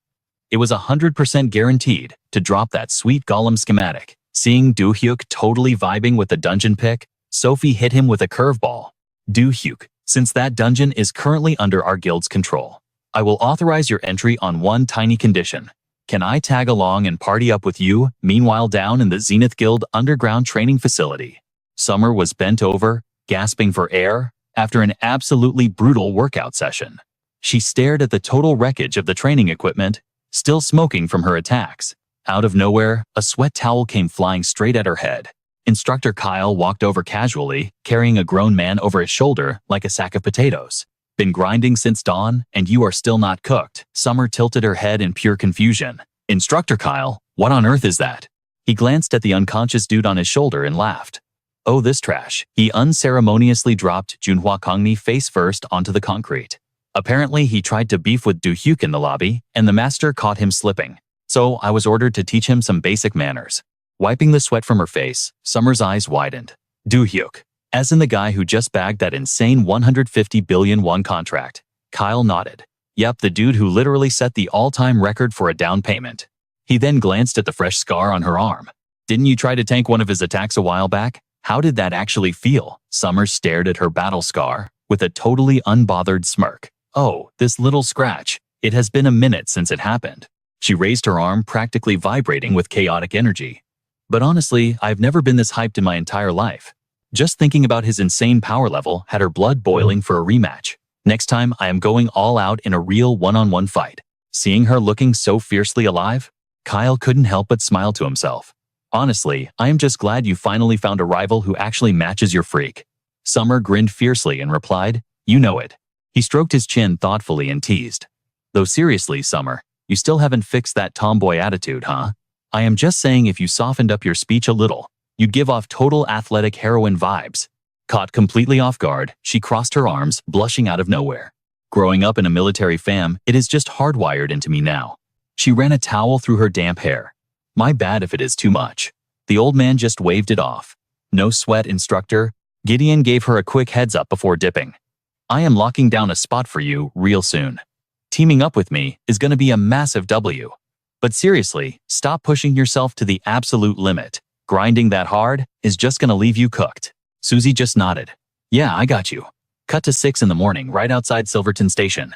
It was 100% guaranteed to drop that sweet Golem schematic. Seeing Do-hyuk totally vibing with the dungeon pick, Sophie hit him with a curveball. Do-hyuk, since that dungeon is currently under our guild's control, I will authorize your entry on one tiny condition. Can I tag along and party up with you, meanwhile down in the Zenith Guild underground training facility? Summer was bent over, gasping for air, after an absolutely brutal workout session. She stared at the total wreckage of the training equipment, still smoking from her attacks. Out of nowhere, a sweat towel came flying straight at her head. Instructor Kyle walked over casually, carrying a grown man over his shoulder like a sack of potatoes. Been grinding since dawn, and you are still not cooked. Summer tilted her head in pure confusion. Instructor Kyle, what on earth is that? He glanced at the unconscious dude on his shoulder and laughed. Oh, this trash. He unceremoniously dropped Junhwa Kangni face first onto the concrete. Apparently, he tried to beef with Do-hyuk in the lobby, and the master caught him slipping. So I was ordered to teach him some basic manners. Wiping the sweat from her face, Summer's eyes widened. Do-hyuk, as in the guy who just bagged that insane 150 billion won contract. Kyle nodded. Yep, the dude who literally set the all-time record for a down payment. He then glanced at the fresh scar on her arm. Didn't you try to tank one of his attacks a while back? How did that actually feel? Summer stared at her battle scar with a totally unbothered smirk. Oh, this little scratch. It has been a minute since it happened. She raised her arm, practically vibrating with chaotic energy. But honestly, I've never been this hyped in my entire life. Just thinking about his insane power level had her blood boiling for a rematch. Next time, I am going all out in a real one-on-one fight. Seeing her looking so fiercely alive, Kyle couldn't help but smile to himself. Honestly, I am just glad you finally found a rival who actually matches your freak. Summer grinned fiercely and replied, "You know it." He stroked his chin thoughtfully and teased, "Though seriously, Summer, you still haven't fixed that tomboy attitude, huh? I am just saying if you softened up your speech a little, you'd give off total athletic heroine vibes." Caught completely off guard, she crossed her arms, blushing out of nowhere. Growing up in a military fam, it is just hardwired into me now. She ran a towel through her damp hair. "My bad if it is too much." The old man just waved it off. "No sweat, instructor." Gideon gave her a quick heads up before dipping. "I am locking down a spot for you real soon. Teaming up with me is going to be a massive W. But seriously, stop pushing yourself to the absolute limit. Grinding that hard is just going to leave you cooked." Susie just nodded. "Yeah, I got you." Cut to 6 in the morning right outside Silverton Station.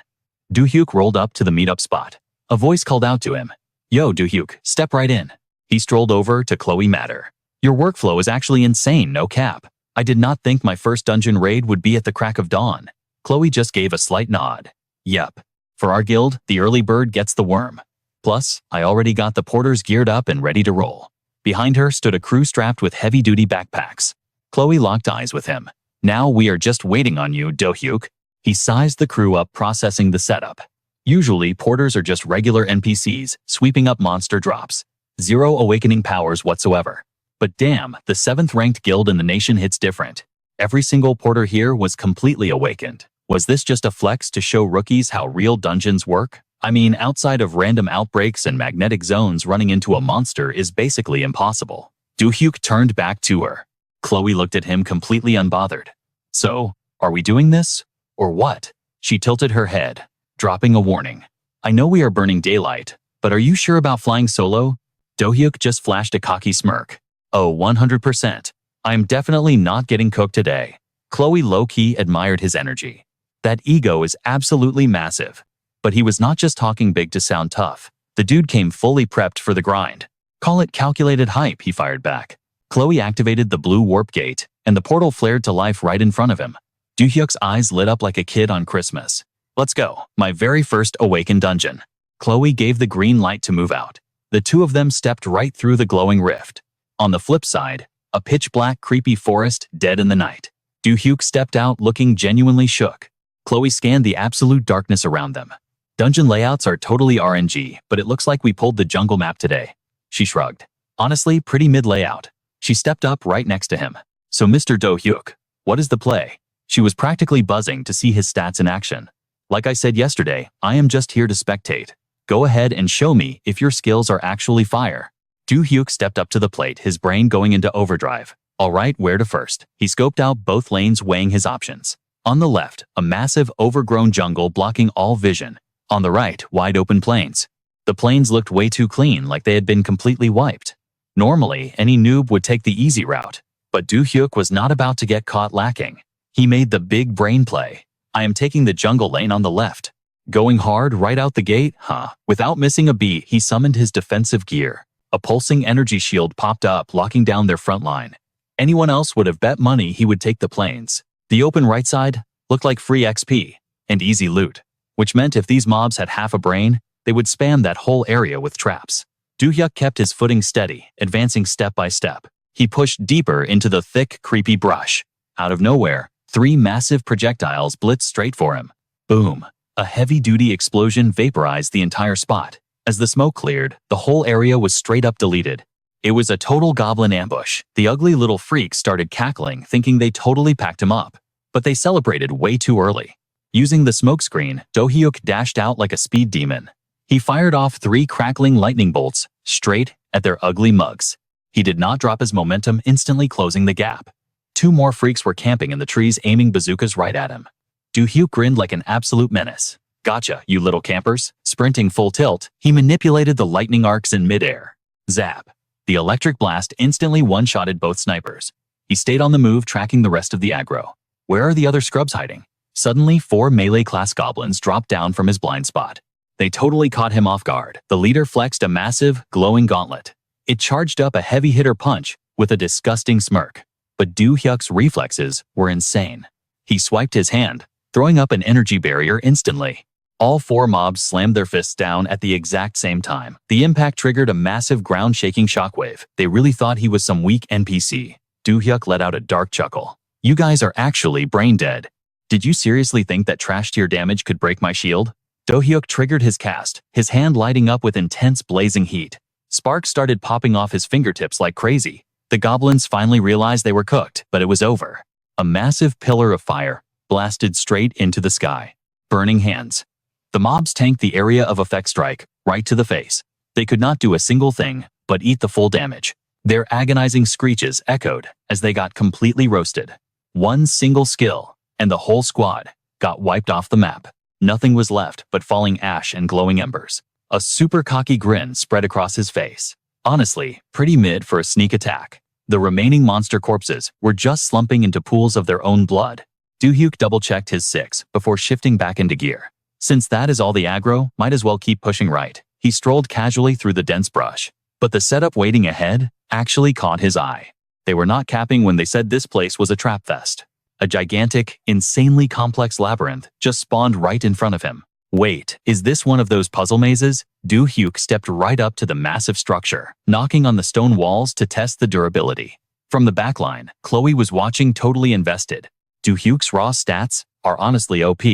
Do-hyuk rolled up to the meetup spot. A voice called out to him, "Yo, Do-hyuk, step right in." He strolled over to Chloe Matter. "Your workflow is actually insane, no cap. I did not think my first dungeon raid would be at the crack of dawn." Chloe just gave a slight nod. "Yep. For our guild, the early bird gets the worm. Plus, I already got the porters geared up and ready to roll." Behind her stood a crew strapped with heavy-duty backpacks. Chloe locked eyes with him. "Now we are just waiting on you, Do-hyuk." He sized the crew up, processing the setup. Usually, porters are just regular NPCs, sweeping up monster drops. Zero awakening powers whatsoever. But damn, the 7th-ranked guild in the nation hits different. Every single porter here was completely awakened. Was this just a flex to show rookies how real dungeons work? I mean, outside of random outbreaks and magnetic zones, running into a monster is basically impossible. Do-hyuk turned back to her. Chloe looked at him completely unbothered. "So, are we doing this? Or what?" She tilted her head, dropping a warning. "I know we are burning daylight, but are you sure about flying solo?" Do-hyuk just flashed a cocky smirk. "Oh, 100%. I am definitely not getting cooked today." Chloe low-key admired his energy. That ego is absolutely massive. But he was not just talking big to sound tough. The dude came fully prepped for the grind. "Call it calculated hype," he fired back. Chloe activated the blue warp gate, and the portal flared to life right in front of him. Do-hyuk's eyes lit up like a kid on Christmas. "Let's go, my very first awakened dungeon." Chloe gave the green light to move out. The two of them stepped right through the glowing rift. On the flip side, a pitch-black, creepy forest dead in the night. Do-hyuk stepped out looking genuinely shook. Chloe scanned the absolute darkness around them. "Dungeon layouts are totally RNG, but it looks like we pulled the jungle map today." She shrugged. "Honestly, pretty mid-layout." She stepped up right next to him. "So Mr. Do-hyuk, what is the play?" She was practically buzzing to see his stats in action. "Like I said yesterday, I am just here to spectate. Go ahead and show me if your skills are actually fire." Do-hyuk stepped up to the plate, his brain going into overdrive. "All right, where to first?" He scoped out both lanes, weighing his options. On the left, a massive, overgrown jungle blocking all vision. On the right, wide-open plains. The plains looked way too clean, like they had been completely wiped. Normally, any noob would take the easy route, but Do-hyuk was not about to get caught lacking. He made the big brain play. "I am taking the jungle lane on the left." Going hard right out the gate, huh? Without missing a beat, he summoned his defensive gear. A pulsing energy shield popped up, locking down their front line. Anyone else would have bet money he would take the plains. The open right side looked like free XP and easy loot, which meant if these mobs had half a brain, they would spam that whole area with traps. Do-hyuk kept his footing steady, advancing step by step. He pushed deeper into the thick, creepy brush. Out of nowhere, 3 massive projectiles blitzed straight for him. Boom! A heavy-duty explosion vaporized the entire spot. As the smoke cleared, the whole area was straight up deleted. It was a total goblin ambush. The ugly little freaks started cackling, thinking they totally packed him up. But they celebrated way too early. Using the smokescreen, Do-hyuk dashed out like a speed demon. He fired off 3 crackling lightning bolts, straight at their ugly mugs. He did not drop his momentum, instantly closing the gap. 2 more freaks were camping in the trees, aiming bazookas right at him. Do-hyuk grinned like an absolute menace. "Gotcha, you little campers." Sprinting full tilt, he manipulated the lightning arcs in midair. Zap! The electric blast instantly one-shotted both snipers. He stayed on the move, tracking the rest of the aggro. Where are the other scrubs hiding? Suddenly, 4 melee-class goblins dropped down from his blind spot. They totally caught him off guard. The leader flexed a massive, glowing gauntlet. It charged up a heavy-hitter punch with a disgusting smirk. But Do-hyuk's reflexes were insane. He swiped his hand, throwing up an energy barrier instantly. All 4 mobs slammed their fists down at the exact same time. The impact triggered a massive ground-shaking shockwave. They really thought he was some weak NPC. Do-hyuk let out a dark chuckle. You guys are actually brain dead. Did you seriously think that trash tier damage could break my shield? Do-hyuk triggered his cast, his hand lighting up with intense blazing heat. Sparks started popping off his fingertips like crazy. The goblins finally realized they were cooked, but it was over. A massive pillar of fire blasted straight into the sky. Burning hands. The mobs tanked the area of effect strike, right to the face. They could not do a single thing, but eat the full damage. Their agonizing screeches echoed as they got completely roasted. One single skill, and the whole squad got wiped off the map. Nothing was left but falling ash and glowing embers. A super cocky grin spread across his face. Honestly, pretty mid for a sneak attack. The remaining monster corpses were just slumping into pools of their own blood. Do-hyuk double-checked his 6 before shifting back into gear. Since that is all the aggro, might as well keep pushing right. He strolled casually through the dense brush. But the setup waiting ahead actually caught his eye. They were not capping when they said this place was a trap fest. A gigantic, insanely complex labyrinth just spawned right in front of him. Wait, is this one of those puzzle mazes? Do-hyuk stepped right up to the massive structure, knocking on the stone walls to test the durability. From the backline, Chloe was watching totally invested. Do-hyuk's raw stats are honestly OP.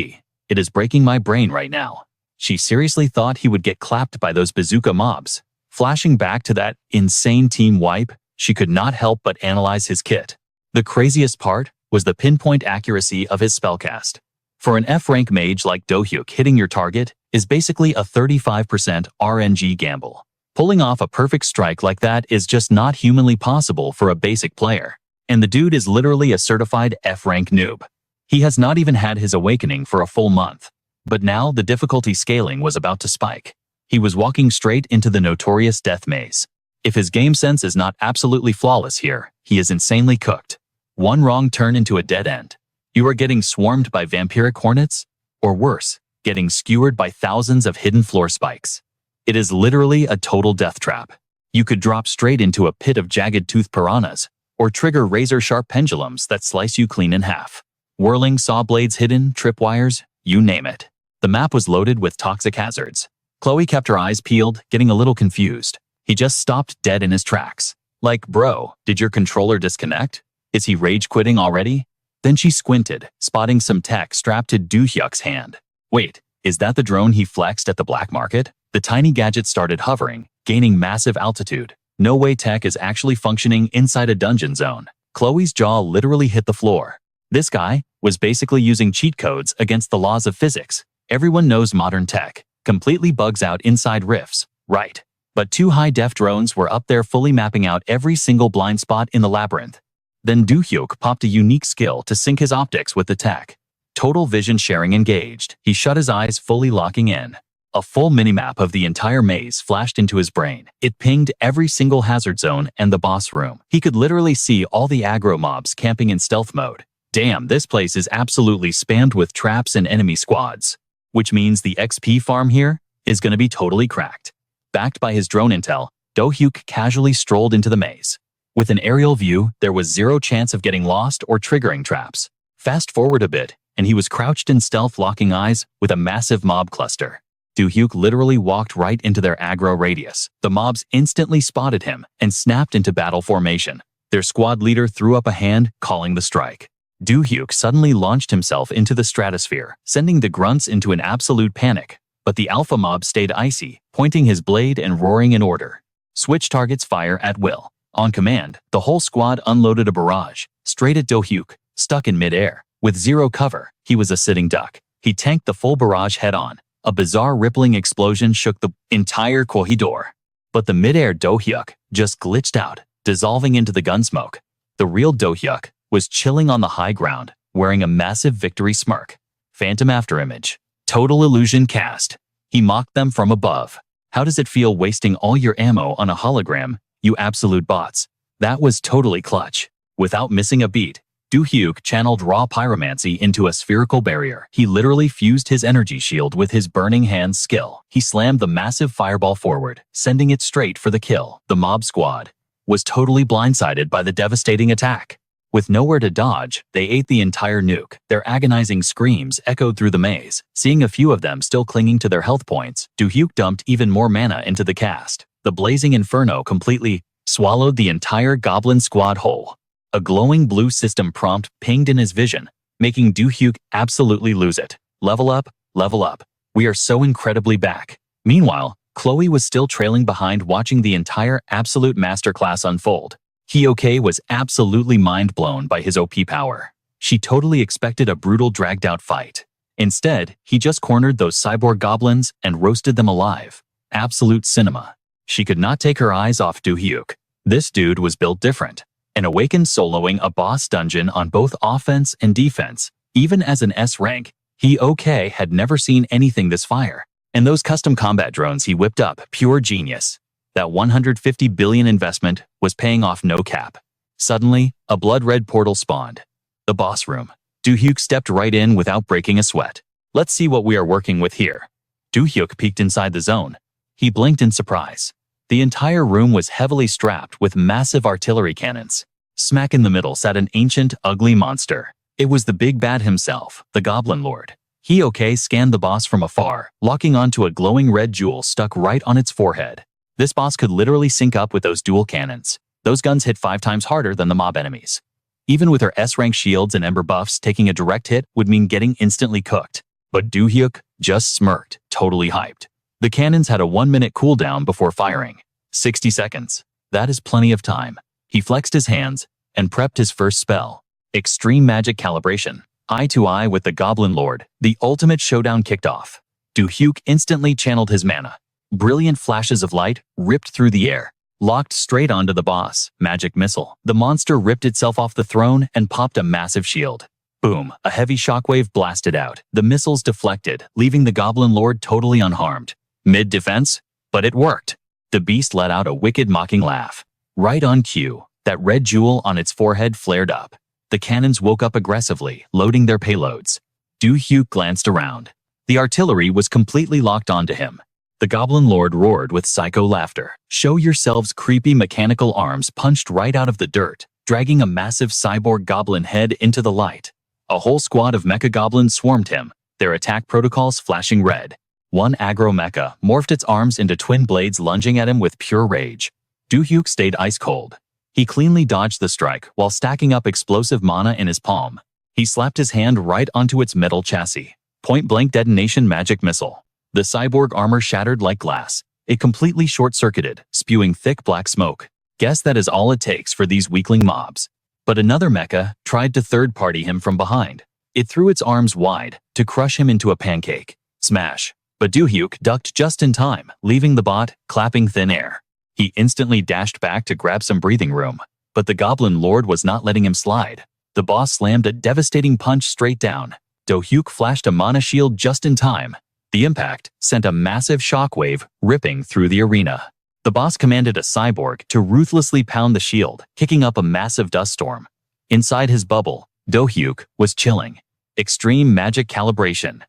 It is breaking my brain right now. She seriously thought he would get clapped by those bazooka mobs. Flashing back to that insane team wipe, she could not help but analyze his kit. The craziest part was the pinpoint accuracy of his spellcast. For an F-rank mage like Do-hyuk, hitting your target is basically a 35% RNG gamble. Pulling off a perfect strike like that is just not humanly possible for a basic player. And the dude is literally a certified F-rank noob. He has not even had his awakening for a full month. But now the difficulty scaling was about to spike. He was walking straight into the notorious death maze. If his game sense is not absolutely flawless here, he is insanely cooked. One wrong turn into a dead end. You are getting swarmed by vampiric hornets, or worse, getting skewered by thousands of hidden floor spikes. It is literally a total death trap. You could drop straight into a pit of jagged tooth piranhas, or trigger razor-sharp pendulums that slice you clean in half. Whirling saw blades hidden, tripwires, you name it. The map was loaded with toxic hazards. Chloe kept her eyes peeled, getting a little confused. He just stopped dead in his tracks. Like, bro, did your controller disconnect? Is he rage quitting already? Then she squinted, spotting some tech strapped to Do-hyuk's hand. Wait, is that the drone he flexed at the black market? The tiny gadget started hovering, gaining massive altitude. No way tech is actually functioning inside a dungeon zone. Chloe's jaw literally hit the floor. This guy was basically using cheat codes against the laws of physics. Everyone knows modern tech completely bugs out inside rifts, right? But 2 high-def drones were up there fully mapping out every single blind spot in the labyrinth. Then Do-hyuk popped a unique skill to sync his optics with the tech. Total vision sharing engaged. He shut his eyes, fully locking in. A full minimap of the entire maze flashed into his brain. It pinged every single hazard zone and the boss room. He could literally see all the aggro mobs camping in stealth mode. Damn, this place is absolutely spammed with traps and enemy squads. Which means the XP farm here is going to be totally cracked. Backed by his drone intel, Do-hyuk casually strolled into the maze. With an aerial view, there was zero chance of getting lost or triggering traps. Fast forward a bit, and he was crouched in stealth, locking eyes with a massive mob cluster. Do-hyuk literally walked right into their aggro radius. The mobs instantly spotted him and snapped into battle formation. Their squad leader threw up a hand, calling the strike. Do-hyuk suddenly launched himself into the stratosphere, sending the grunts into an absolute panic. But the alpha mob stayed icy, pointing his blade and roaring in order. Switch targets fire at will. On command, the whole squad unloaded a barrage, straight at Do-hyuk, stuck in midair. With zero cover, he was a sitting duck. He tanked the full barrage head-on. A bizarre rippling explosion shook the entire corridor. But the midair Do-hyuk just glitched out, dissolving into the gunsmoke. The real Do-hyuk was chilling on the high ground, wearing a massive victory smirk. Phantom afterimage. Total illusion cast. He mocked them from above. How does it feel wasting all your ammo on a hologram, you absolute bots? That was totally clutch. Without missing a beat, Do-hyuk channeled raw pyromancy into a spherical barrier. He literally fused his energy shield with his burning hands skill. He slammed the massive fireball forward, sending it straight for the kill. The mob squad was totally blindsided by the devastating attack. With nowhere to dodge, they ate the entire nuke. Their agonizing screams echoed through the maze. Seeing a few of them still clinging to their health points, Do-hyuk dumped even more mana into the cast. The blazing inferno completely swallowed the entire goblin squad whole. A glowing blue system prompt pinged in his vision, making Do-hyuk absolutely lose it. Level up, level up. We are so incredibly back. Meanwhile, Chloe was still trailing behind, watching the entire absolute masterclass unfold. Hyoke was absolutely mind-blown by his OP power. She totally expected a brutal dragged-out fight. Instead, he just cornered those cyborg goblins and roasted them alive. Absolute cinema. She could not take her eyes off Do-hyuk. This dude was built different. An awakens soloing a boss dungeon on both offense and defense. Even as an S rank, Hyoke had never seen anything this fire. And those custom combat drones he whipped up, pure genius. That 150 billion investment was paying off no cap. Suddenly, a blood-red portal spawned. The boss room. Do-hyuk stepped right in without breaking a sweat. Let's see what we are working with here. Do-hyuk peeked inside the zone. He blinked in surprise. The entire room was heavily strapped with massive artillery cannons. Smack in the middle sat an ancient, ugly monster. It was the big bad himself, the Goblin Lord. Hyoke scanned the boss from afar, locking onto a glowing red jewel stuck right on its forehead. This boss could literally sync up with those dual cannons. Those guns hit 5 times harder than the mob enemies. Even with her S-rank shields and ember buffs, taking a direct hit would mean getting instantly cooked. But Do-hyuk just smirked, totally hyped. The cannons had a 1-minute cooldown before firing. 60 seconds. That is plenty of time. He flexed his hands and prepped his first spell. Extreme magic calibration. Eye to eye with the Goblin Lord, the ultimate showdown kicked off. Do-hyuk instantly channeled his mana. Brilliant flashes of light ripped through the air, locked straight onto the boss. Magic missile. The monster ripped itself off the throne and popped a massive shield. Boom, a heavy shockwave blasted out. The missiles deflected, leaving the Goblin Lord totally unharmed. Mid-defense? But it worked. The beast let out a wicked mocking laugh. Right on cue, that red jewel on its forehead flared up. The cannons woke up aggressively, loading their payloads. Do-hyuk glanced around. The artillery was completely locked onto him. The Goblin Lord roared with psycho laughter. Show yourselves. Creepy mechanical arms punched right out of the dirt, dragging a massive cyborg goblin head into the light. A whole squad of mecha goblins swarmed him, their attack protocols flashing red. One aggro mecha morphed its arms into twin blades, lunging at him with pure rage. Do-hyuk stayed ice cold. He cleanly dodged the strike while stacking up explosive mana in his palm. He slapped his hand right onto its metal chassis. Point-blank detonation magic missile. The cyborg armor shattered like glass. It completely short-circuited, spewing thick black smoke. Guess that is all it takes for these weakling mobs. But another mecha tried to third-party him from behind. It threw its arms wide to crush him into a pancake. Smash. But Do-hyuk ducked just in time, leaving the bot clapping thin air. He instantly dashed back to grab some breathing room. But the Goblin Lord was not letting him slide. The boss slammed a devastating punch straight down. Do-hyuk flashed a mana shield just in time. The impact sent a massive shockwave ripping through the arena. The boss commanded a cyborg to ruthlessly pound the shield, kicking up a massive dust storm. Inside his bubble, Do-hyuk was chilling. Extreme magic calibration.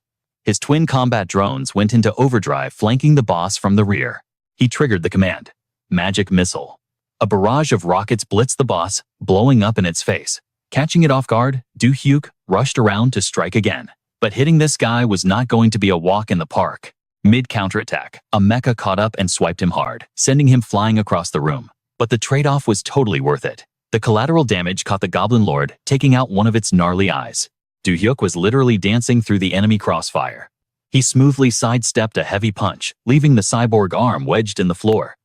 His twin combat drones went into overdrive, flanking the boss from the rear. He triggered the command. Magic missile. A barrage of rockets blitzed the boss, blowing up in its face. Catching it off guard, Do-hyuk rushed around to strike again. But hitting this guy was not going to be a walk in the park. Mid-counterattack, a mecha caught up and swiped him hard, sending him flying across the room. But the trade-off was totally worth it. The collateral damage caught the Goblin Lord, taking out one of its gnarly eyes. Do-hyuk was literally dancing through the enemy crossfire. He smoothly sidestepped a heavy punch, leaving the cyborg arm wedged in the floor.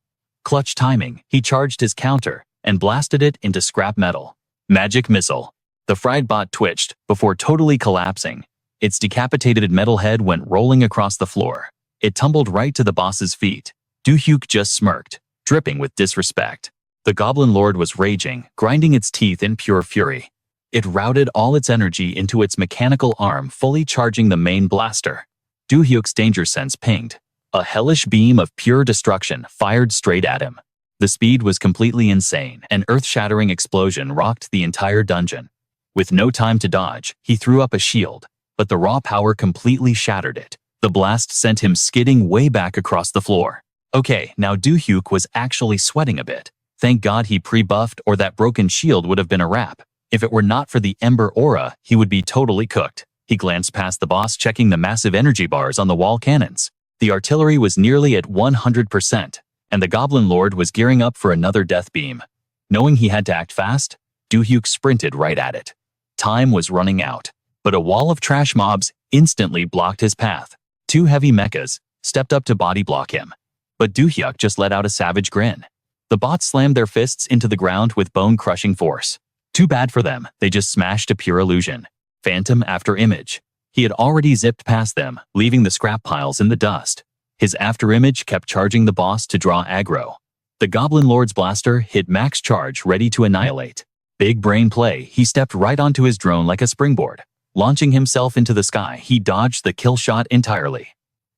Clutch timing, he charged his counter and blasted it into scrap metal. Magic missile. The fried bot twitched before totally collapsing. Its decapitated metal head went rolling across the floor. It tumbled right to the boss's feet. Do-hyuk just smirked, dripping with disrespect. The Goblin Lord was raging, grinding its teeth in pure fury. It routed all its energy into its mechanical arm, fully charging the main blaster. Do-hyuk's danger sense pinged. A hellish beam of pure destruction fired straight at him. The speed was completely insane. An earth-shattering explosion rocked the entire dungeon. With no time to dodge, he threw up a shield, but the raw power completely shattered it. The blast sent him skidding way back across the floor. Okay, now Do-hyuk was actually sweating a bit. Thank God he pre-buffed, or that broken shield would have been a wrap. If it were not for the Ember aura, he would be totally cooked. He glanced past the boss, checking the massive energy bars on the wall cannons. The artillery was nearly at 100%, and the Goblin Lord was gearing up for another death beam. Knowing he had to act fast, Do-hyuk sprinted right at it. Time was running out, but a wall of trash mobs instantly blocked his path. 2 heavy mechas stepped up to body block him, but Do-hyuk just let out a savage grin. The bots slammed their fists into the ground with bone-crushing force. Too bad for them, they just smashed a pure illusion. Phantom after image. He had already zipped past them, leaving the scrap piles in the dust. His afterimage kept charging the boss to draw aggro. The Goblin Lord's blaster hit max charge, ready to annihilate. Big brain play, he stepped right onto his drone like a springboard. Launching himself into the sky, he dodged the kill shot entirely.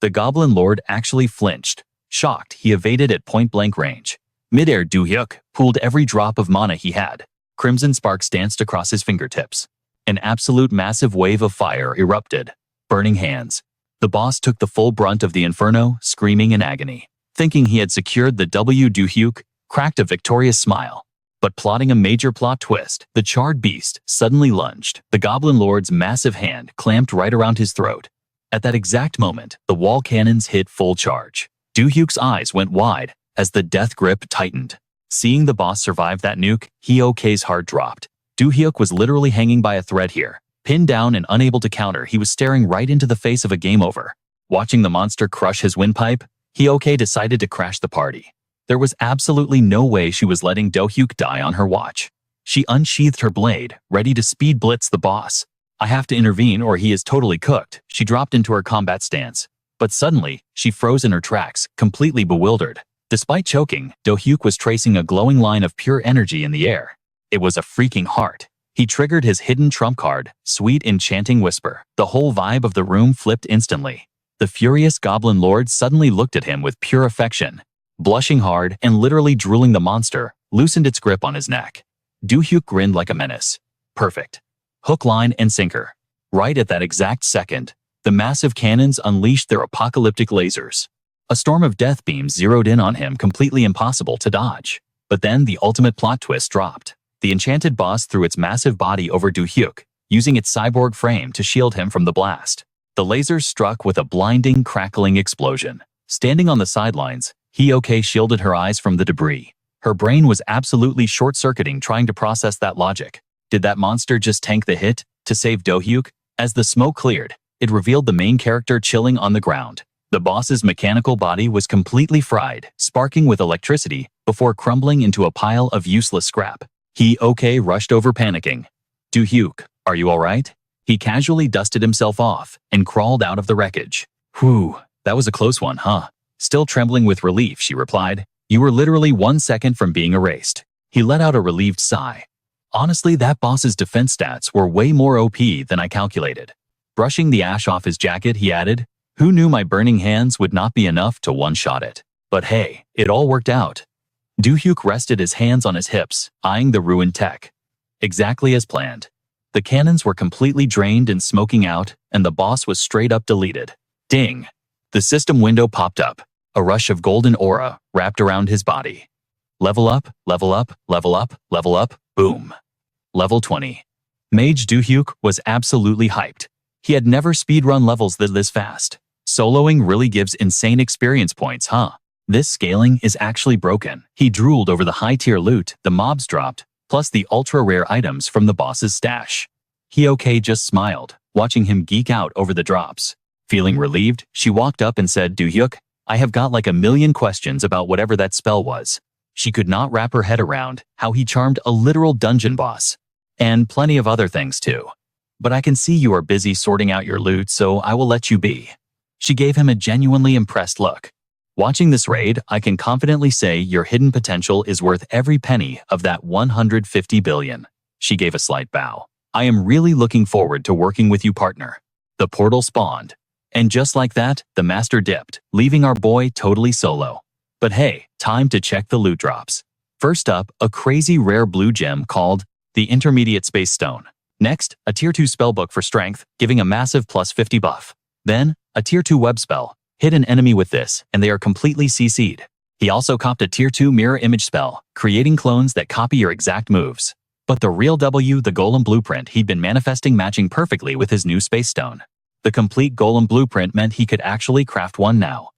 The Goblin Lord actually flinched. Shocked, he evaded at point-blank range. Mid-air, Do-hyuk pulled every drop of mana he had. Crimson sparks danced across his fingertips. An absolute massive wave of fire erupted. Burning hands. The boss took the full brunt of the inferno, screaming in agony. Thinking he had secured the W, Do-hyuk cracked a victorious smile. But plotting a major plot twist, the charred beast suddenly lunged. The Goblin Lord's massive hand clamped right around his throat. At that exact moment, the wall cannons hit full charge. Do-hyuk's eyes went wide as the death grip tightened. Seeing the boss survive that nuke, Hyok's heart dropped. Do-hyuk was literally hanging by a thread here. Pinned down and unable to counter, he was staring right into the face of a game over. Watching the monster crush his windpipe, Hyok decided to crash the party. There was absolutely no way she was letting Do-hyuk die on her watch. She unsheathed her blade, ready to speed blitz the boss. I have to intervene or he is totally cooked. She dropped into her combat stance. But suddenly, she froze in her tracks, completely bewildered. Despite choking, Do-hyuk was tracing a glowing line of pure energy in the air. It was a freaking heart. He triggered his hidden trump card, Sweet Enchanting Whisper. The whole vibe of the room flipped instantly. The furious Goblin Lord suddenly looked at him with pure affection. Blushing hard and literally drooling, the monster loosened its grip on his neck. Do-hyuk grinned like a menace. Perfect. Hook, line, and sinker. Right at that exact second, the massive cannons unleashed their apocalyptic lasers. A storm of death beams zeroed in on him, completely impossible to dodge. But then the ultimate plot twist dropped. The enchanted boss threw its massive body over Do-hyuk, using its cyborg frame to shield him from the blast. The lasers struck with a blinding, crackling explosion. Standing on the sidelines, Hyok shielded her eyes from the debris. Her brain was absolutely short-circuiting, trying to process that logic. Did that monster just tank the hit to save Do-hyuk? As the smoke cleared, it revealed the main character chilling on the ground. The boss's mechanical body was completely fried, sparking with electricity before crumbling into a pile of useless scrap. Hyok rushed over, panicking. Do-hyuk, are you all right? He casually dusted himself off and crawled out of the wreckage. Whew, that was a close one, huh? Still trembling with relief, she replied. You were literally 1 second from being erased. He let out a relieved sigh. Honestly, that boss's defense stats were way more OP than I calculated. Brushing the ash off his jacket, he added, who knew my burning hands would not be enough to one-shot it? But hey, it all worked out. Do-hyuk rested his hands on his hips, eyeing the ruined tech. Exactly as planned. The cannons were completely drained and smoking out, and the boss was straight up deleted. Ding! The system window popped up. A rush of golden aura wrapped around his body. Level up, level up, level up, level up, boom. Level 20. Mage Do-hyuk was absolutely hyped. He had never speedrun levels this fast. Soloing really gives insane experience points, huh? This scaling is actually broken. He drooled over the high-tier loot the mobs dropped, plus the ultra-rare items from the boss's stash. Hyok just smiled, watching him geek out over the drops. Feeling relieved, she walked up and said, Do-hyuk, I have got like a million questions about whatever that spell was. She could not wrap her head around how he charmed a literal dungeon boss. And plenty of other things too. But I can see you are busy sorting out your loot, so I will let you be. She gave him a genuinely impressed look. Watching this raid, I can confidently say your hidden potential is worth every penny of that 150 billion. She gave a slight bow. I am really looking forward to working with you, partner. The portal spawned. And just like that, the master dipped, leaving our boy totally solo. But hey, time to check the loot drops. First up, a crazy rare blue gem called the Intermediate Space Stone. Next, a Tier 2 spellbook for strength, giving a massive plus 50 buff. Then, a Tier 2 web spell. Hit an enemy with this, and they are completely CC'd. He also copped a Tier 2 mirror image spell, creating clones that copy your exact moves. But the real the golem blueprint he'd been manifesting matching perfectly with his new space stone. The complete golem blueprint meant he could actually craft one now.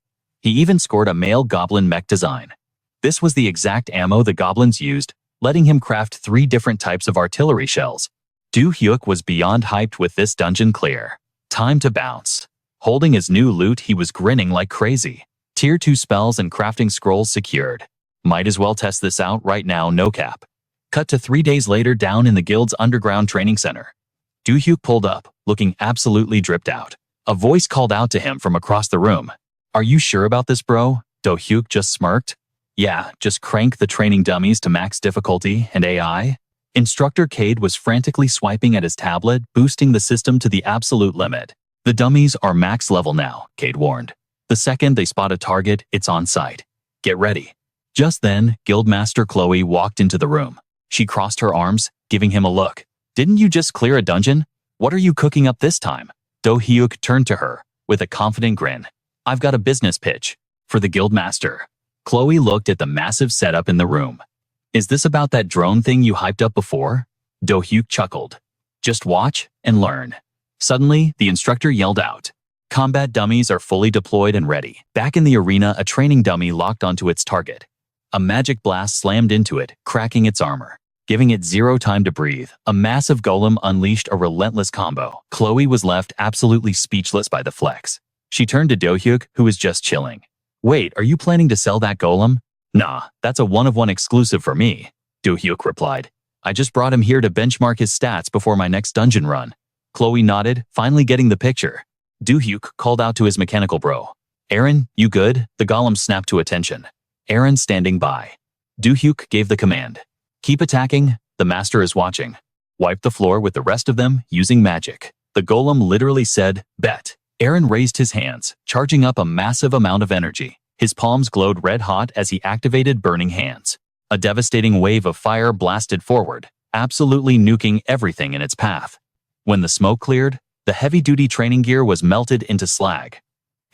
He even scored a male goblin mech design. This was the exact ammo the goblins used, letting him craft 3 different types of artillery shells. Do-hyuk was beyond hyped with this dungeon clear. Time to bounce. Holding his new loot, he was grinning like crazy. Tier 2 spells and crafting scrolls secured. Might as well test this out right now, no cap. Cut to 3 days later down in the guild's underground training center. Do-hyuk pulled up, looking absolutely dripped out. A voice called out to him from across the room. "Are you sure about this, bro?" Do-hyuk just smirked. "Yeah, just crank the training dummies to max difficulty and AI." Instructor Cade was frantically swiping at his tablet, boosting the system to the absolute limit. "The dummies are max level now," Cade warned. "The second they spot a target, it's on sight. Get ready." Just then, Guildmaster Chloe walked into the room. She crossed her arms, giving him a look. "Didn't you just clear a dungeon? What are you cooking up this time?" Do-hyuk turned to her, with a confident grin. "I've got a business pitch for the Guildmaster." Chloe looked at the massive setup in the room. "Is this about that drone thing you hyped up before?" Do-hyuk chuckled. "Just watch and learn." Suddenly, the instructor yelled out. Combat dummies are fully deployed and ready. Back in the arena, a training dummy locked onto its target. A magic blast slammed into it, cracking its armor. Giving it 0 time to breathe, a massive golem unleashed a relentless combo. Chloe was left absolutely speechless by the flex. She turned to Do-hyuk, who was just chilling. "Wait, are you planning to sell that golem?" "Nah, that's a one-of-one exclusive for me," Do-hyuk replied. "I just brought him here to benchmark his stats before my next dungeon run." Chloe nodded, finally getting the picture. Do-hyuk called out to his mechanical bro. "Aaron, you good?" The golem snapped to attention. Aaron standing by. Do-hyuk gave the command. "Keep attacking, the master is watching." Wipe the floor with the rest of them using magic. The golem literally said, "Bet." Aaron raised his hands, charging up a massive amount of energy. His palms glowed red hot as he activated Burning Hands. A devastating wave of fire blasted forward, absolutely nuking everything in its path. When the smoke cleared, the heavy-duty training gear was melted into slag.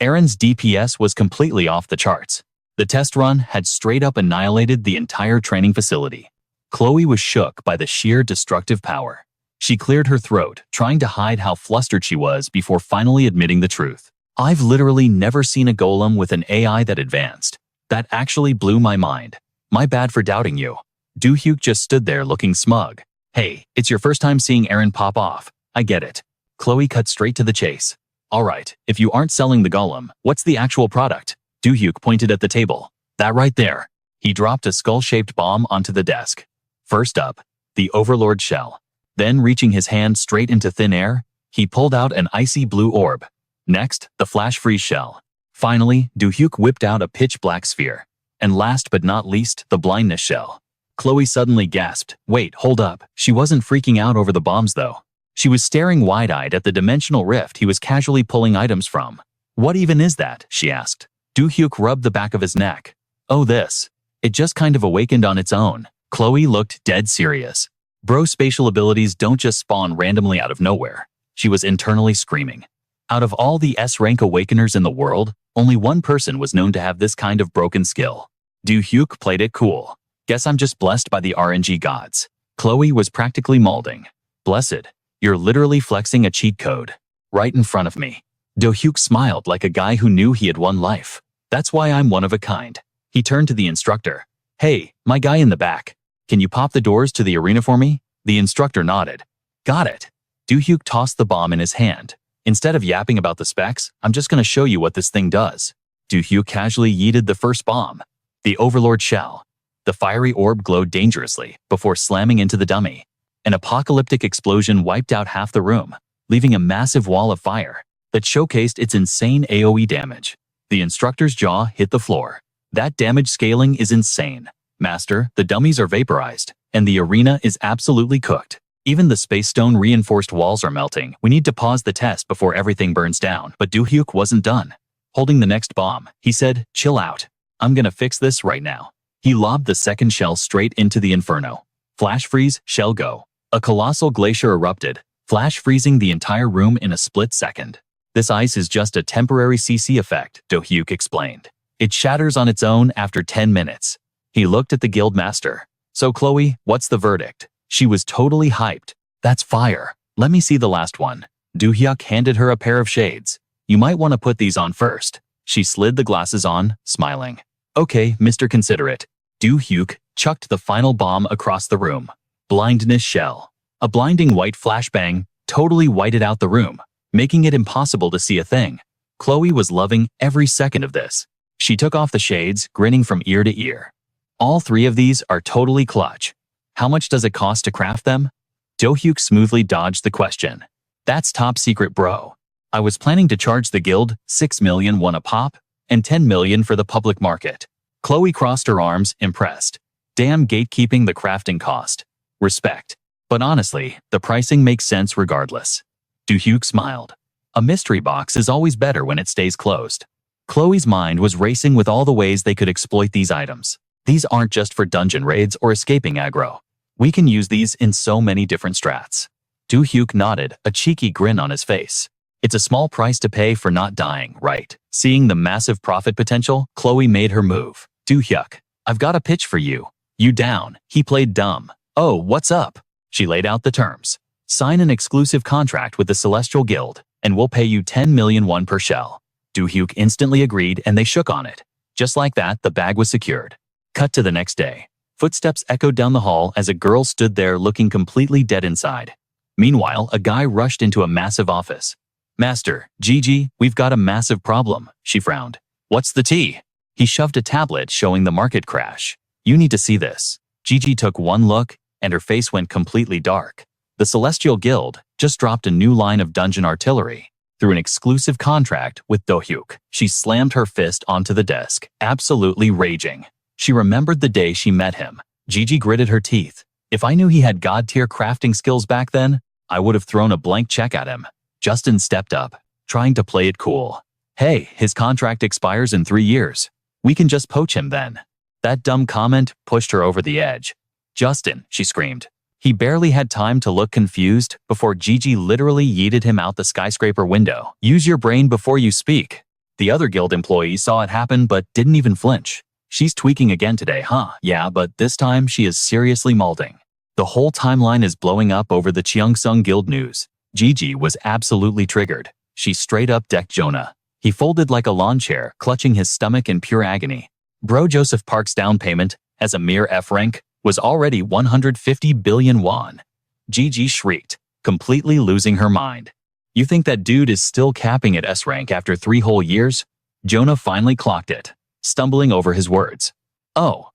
Aaron's DPS was completely off the charts. The test run had straight up annihilated the entire training facility. Chloe was shook by the sheer destructive power. She cleared her throat, trying to hide how flustered she was before finally admitting the truth. "I've literally never seen a golem with an AI that advanced. That actually blew my mind. My bad for doubting you." Do-hyuk just stood there looking smug. "Hey, it's your first time seeing Aaron pop off. I get it." Chloe cut straight to the chase. "Alright, if you aren't selling the golem, what's the actual product?" Do-hyuk pointed at the table. "That right there." He dropped a skull-shaped bomb onto the desk. First up, the Overlord shell. Then, reaching his hand straight into thin air, he pulled out an icy blue orb. Next, the Flash Freeze shell. Finally, Do-hyuk whipped out a pitch-black sphere. And last but not least, the Blindness shell. Chloe suddenly gasped. Wait, hold up. She wasn't freaking out over the bombs, though. She was staring wide-eyed at the dimensional rift he was casually pulling items from. "What even is that?" she asked. Do-hyuk rubbed the back of his neck. "Oh, this. It just kind of awakened on its own." Chloe looked dead serious. "Bro, spatial abilities don't just spawn randomly out of nowhere." She was internally screaming. Out of all the S-rank awakeners in the world, only one person was known to have this kind of broken skill. Do-hyuk played it cool. "Guess I'm just blessed by the RNG gods." Chloe was practically molding. "Blessed? You're literally flexing a cheat code. Right in front of me." Do-hyuk smiled like a guy who knew he had won life. "That's why I'm one of a kind." He turned to the instructor. "Hey, my guy in the back. Can you pop the doors to the arena for me?" The instructor nodded. "Got it." Do-hyuk tossed the bomb in his hand. "Instead of yapping about the specs, I'm just going to show you what this thing does." Do-hyuk casually yeeted the first bomb. The Overlord shell. The fiery orb glowed dangerously before slamming into the dummy. An apocalyptic explosion wiped out half the room, leaving a massive wall of fire that showcased its insane AoE damage. The instructor's jaw hit the floor. "That damage scaling is insane. Master, the dummies are vaporized, and the arena is absolutely cooked. Even the space stone reinforced walls are melting. We need to pause the test before everything burns down." But Do-hyuk wasn't done. Holding the next bomb, he said, "Chill out. I'm gonna fix this right now." He lobbed the second shell straight into the inferno. Flash freeze, shell go. A colossal glacier erupted, flash freezing the entire room in a split second. "This ice is just a temporary CC effect," Do-hyuk explained. "It shatters on its own after 10 minutes. He looked at the guild master. "So Chloe, what's the verdict?" She was totally hyped. That's fire. Let me see the last one. Do-hyuk handed her a pair of shades. You might want to put these on first. She slid the glasses on, smiling. Okay, Mr. Considerate. Do-hyuk chucked the final bomb across the room. Blindness shell. A blinding white flashbang totally whited out the room, making it impossible to see a thing. Chloe was loving every second of this. She took off the shades, grinning from ear to ear. All three of these are totally clutch. How much does it cost to craft them? Do-hyuk smoothly dodged the question. That's top secret, bro. I was planning to charge the guild 6 million won a pop and 10 million for the public market. Chloe crossed her arms, impressed. Damn, gatekeeping the crafting cost. Respect. But honestly, the pricing makes sense regardless. Do-hyuk smiled. A mystery box is always better when it stays closed. Chloe's mind was racing with all the ways they could exploit these items. These aren't just for dungeon raids or escaping aggro. We can use these in so many different strats. Do-hyuk nodded, a cheeky grin on his face. It's a small price to pay for not dying, right? Seeing the massive profit potential, Chloe made her move. Do-hyuk, I've got a pitch for you. You down? He played dumb. Oh, what's up? She laid out the terms. Sign an exclusive contract with the Celestial Guild, and we'll pay you 10 million won per shell. Do-hyuk instantly agreed, and they shook on it. Just like that, the bag was secured. Cut to the next day. Footsteps echoed down the hall as a girl stood there looking completely dead inside. Meanwhile, a guy rushed into a massive office. Master, Gigi, we've got a massive problem, she frowned. What's the tea? He shoved a tablet showing the market crash. You need to see this. Gigi took one look, and her face went completely dark. The Celestial Guild just dropped a new line of dungeon artillery through an exclusive contract with Do-hyuk. She slammed her fist onto the desk, absolutely raging. She remembered the day she met him. Gigi gritted her teeth. If I knew he had god-tier crafting skills back then, I would have thrown a blank check at him. Justin stepped up, trying to play it cool. Hey, his contract expires in 3 years. We can just poach him then. That dumb comment pushed her over the edge. Justin, she screamed. He barely had time to look confused before Gigi literally yeeted him out the skyscraper window. Use your brain before you speak. The other guild employee saw it happen but didn't even flinch. She's tweaking again today, huh? Yeah, but this time she is seriously molding. The whole timeline is blowing up over the Cheongsung Guild news. Gigi was absolutely triggered. She straight up decked Jonah. He folded like a lawn chair, clutching his stomach in pure agony. Bro Joseph Park's down payment, as a mere F rank, was already 150 billion won. Gigi shrieked, completely losing her mind. You think that dude is still capping at S rank after 3 whole years? Jonah finally clocked it, stumbling over his words. Oh,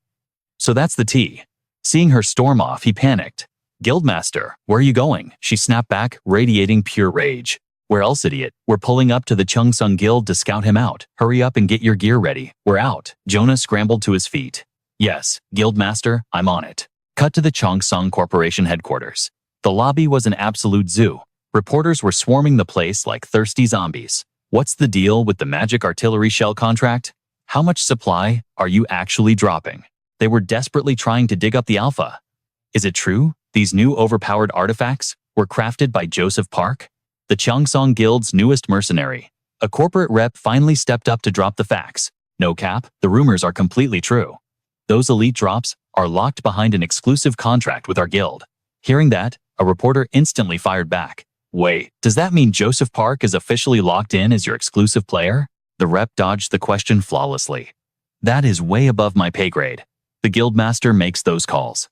so that's the tea. Seeing her storm off, he panicked. Guildmaster, where are you going? She snapped back, radiating pure rage. Where else, idiot? We're pulling up to the Cheongsung Guild to scout him out. Hurry up and get your gear ready. We're out. Jonah scrambled to his feet. Yes, Guildmaster, I'm on it. Cut to the Cheongsung Corporation headquarters. The lobby was an absolute zoo. Reporters were swarming the place like thirsty zombies. What's the deal with the magic artillery shell contract? How much supply are you actually dropping? They were desperately trying to dig up the alpha. Is it true? These new overpowered artifacts were crafted by Joseph Park? The Cheongsung Guild's newest mercenary. A corporate rep finally stepped up to drop the facts. No cap, the rumors are completely true. Those elite drops are locked behind an exclusive contract with our guild. Hearing that, a reporter instantly fired back. Wait, does that mean Joseph Park is officially locked in as your exclusive player? The rep dodged the question flawlessly. That is way above my pay grade. The guildmaster makes those calls.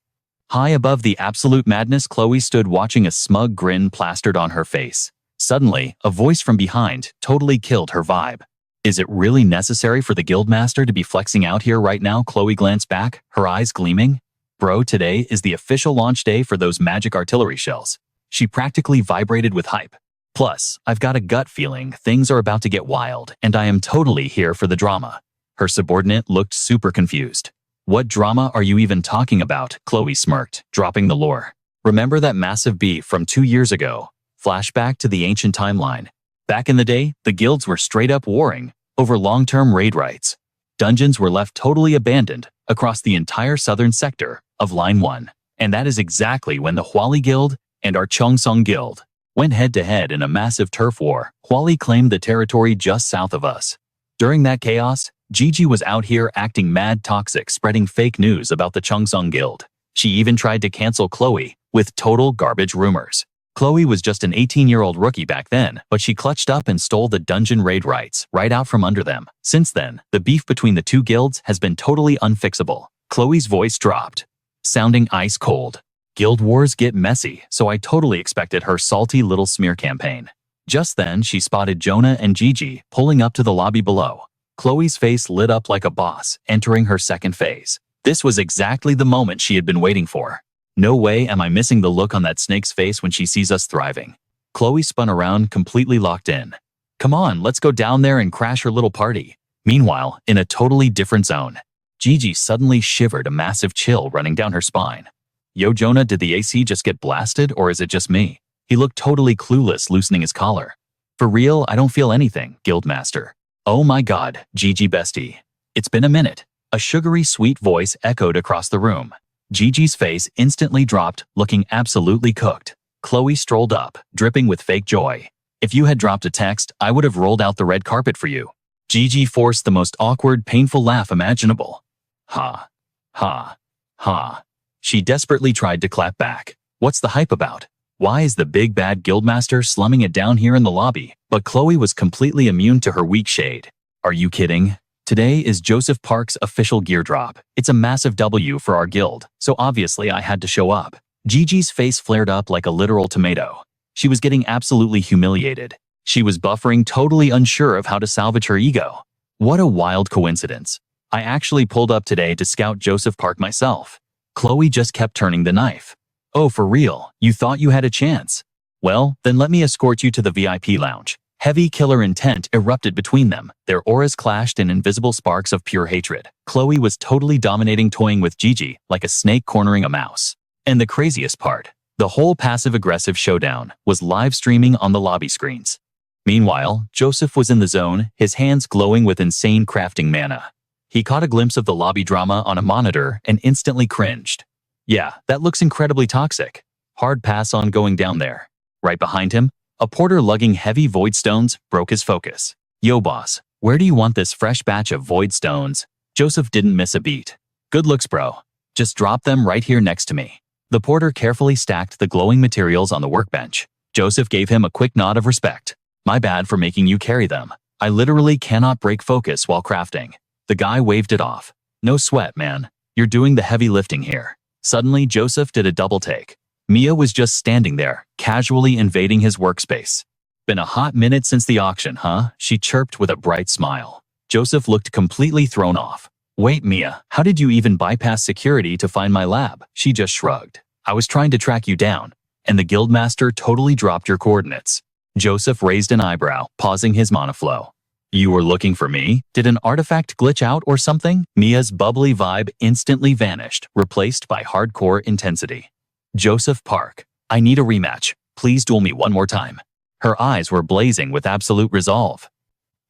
High above the absolute madness, Chloe stood watching, a smug grin plastered on her face. Suddenly, a voice from behind totally killed her vibe. Is it really necessary for the guildmaster to be flexing out here right now? Chloe glanced back, her eyes gleaming. Bro, today is the official launch day for those magic artillery shells. She practically vibrated with hype. Plus, I've got a gut feeling things are about to get wild, and I am totally here for the drama. Her subordinate looked super confused. What drama are you even talking about? Chloe smirked, dropping the lore. Remember that massive beef from 2 years ago? Flashback to the ancient timeline. Back in the day, the guilds were straight up warring over long-term raid rights. Dungeons were left totally abandoned across the entire southern sector of Line 1. And that is exactly when the Huali Guild and our Cheongsung Guild went head-to-head in a massive turf war. Huali claimed the territory just south of us. During that chaos, Gigi was out here acting mad toxic, spreading fake news about the Cheongsung Guild. She even tried to cancel Chloe with total garbage rumors. Chloe was just an 18-year-old rookie back then, but she clutched up and stole the dungeon raid rights right out from under them. Since then, the beef between the two guilds has been totally unfixable. Chloe's voice dropped, sounding ice cold. Guild wars get messy, so I totally expected her salty little smear campaign. Just then, she spotted Jonah and Gigi pulling up to the lobby below. Chloe's face lit up like a boss, entering her second phase. This was exactly the moment she had been waiting for. No way am I missing the look on that snake's face when she sees us thriving. Chloe spun around, completely locked in. Come on, let's go down there and crash her little party. Meanwhile, in a totally different zone, Gigi suddenly shivered, a massive chill running down her spine. Yo, Jonah, did the AC just get blasted, or is it just me? He looked totally clueless, loosening his collar. For real, I don't feel anything, Guildmaster. Oh my god, Gigi bestie. It's been a minute. A sugary sweet voice echoed across the room. Gigi's face instantly dropped, looking absolutely cooked. Chloe strolled up, dripping with fake joy. If you had dropped a text, I would have rolled out the red carpet for you. Gigi forced the most awkward, painful laugh imaginable. Ha. Ha. Ha. She desperately tried to clap back. What's the hype about? Why is the big bad guildmaster slumming it down here in the lobby? But Chloe was completely immune to her weak shade. Are you kidding? Today is Joseph Park's official gear drop. It's a massive W for our guild, so obviously I had to show up. Gigi's face flared up like a literal tomato. She was getting absolutely humiliated. She was buffering, totally unsure of how to salvage her ego. What a wild coincidence. I actually pulled up today to scout Joseph Park myself. Chloe just kept turning the knife. Oh, for real? You thought you had a chance? Well, then let me escort you to the VIP lounge. Heavy killer intent erupted between them. Their auras clashed in invisible sparks of pure hatred. Chloe was totally dominating, toying with Gigi like a snake cornering a mouse. And the craziest part, the whole passive-aggressive showdown was live streaming on the lobby screens. Meanwhile, Joseph was in the zone, his hands glowing with insane crafting mana. He caught a glimpse of the lobby drama on a monitor and instantly cringed. Yeah, that looks incredibly toxic. Hard pass on going down there. Right behind him, a porter lugging heavy void stones broke his focus. Yo boss, where do you want this fresh batch of void stones? Joseph didn't miss a beat. Good looks, bro. Just drop them right here next to me. The porter carefully stacked the glowing materials on the workbench. Joseph gave him a quick nod of respect. My bad for making you carry them. I literally cannot break focus while crafting. The guy waved it off. No sweat, man. You're doing the heavy lifting here. Suddenly, Joseph did a double take. Mia was just standing there, casually invading his workspace. Been a hot minute since the auction, huh? She chirped with a bright smile. Joseph looked completely thrown off. Wait, Mia, how did you even bypass security to find my lab? She just shrugged. I was trying to track you down, and the guildmaster totally dropped your coordinates. Joseph raised an eyebrow, pausing his monoflow. You were looking for me? Did an artifact glitch out or something? Mia's bubbly vibe instantly vanished, replaced by hardcore intensity. Joseph Park, I need a rematch. Please duel me one more time. Her eyes were blazing with absolute resolve.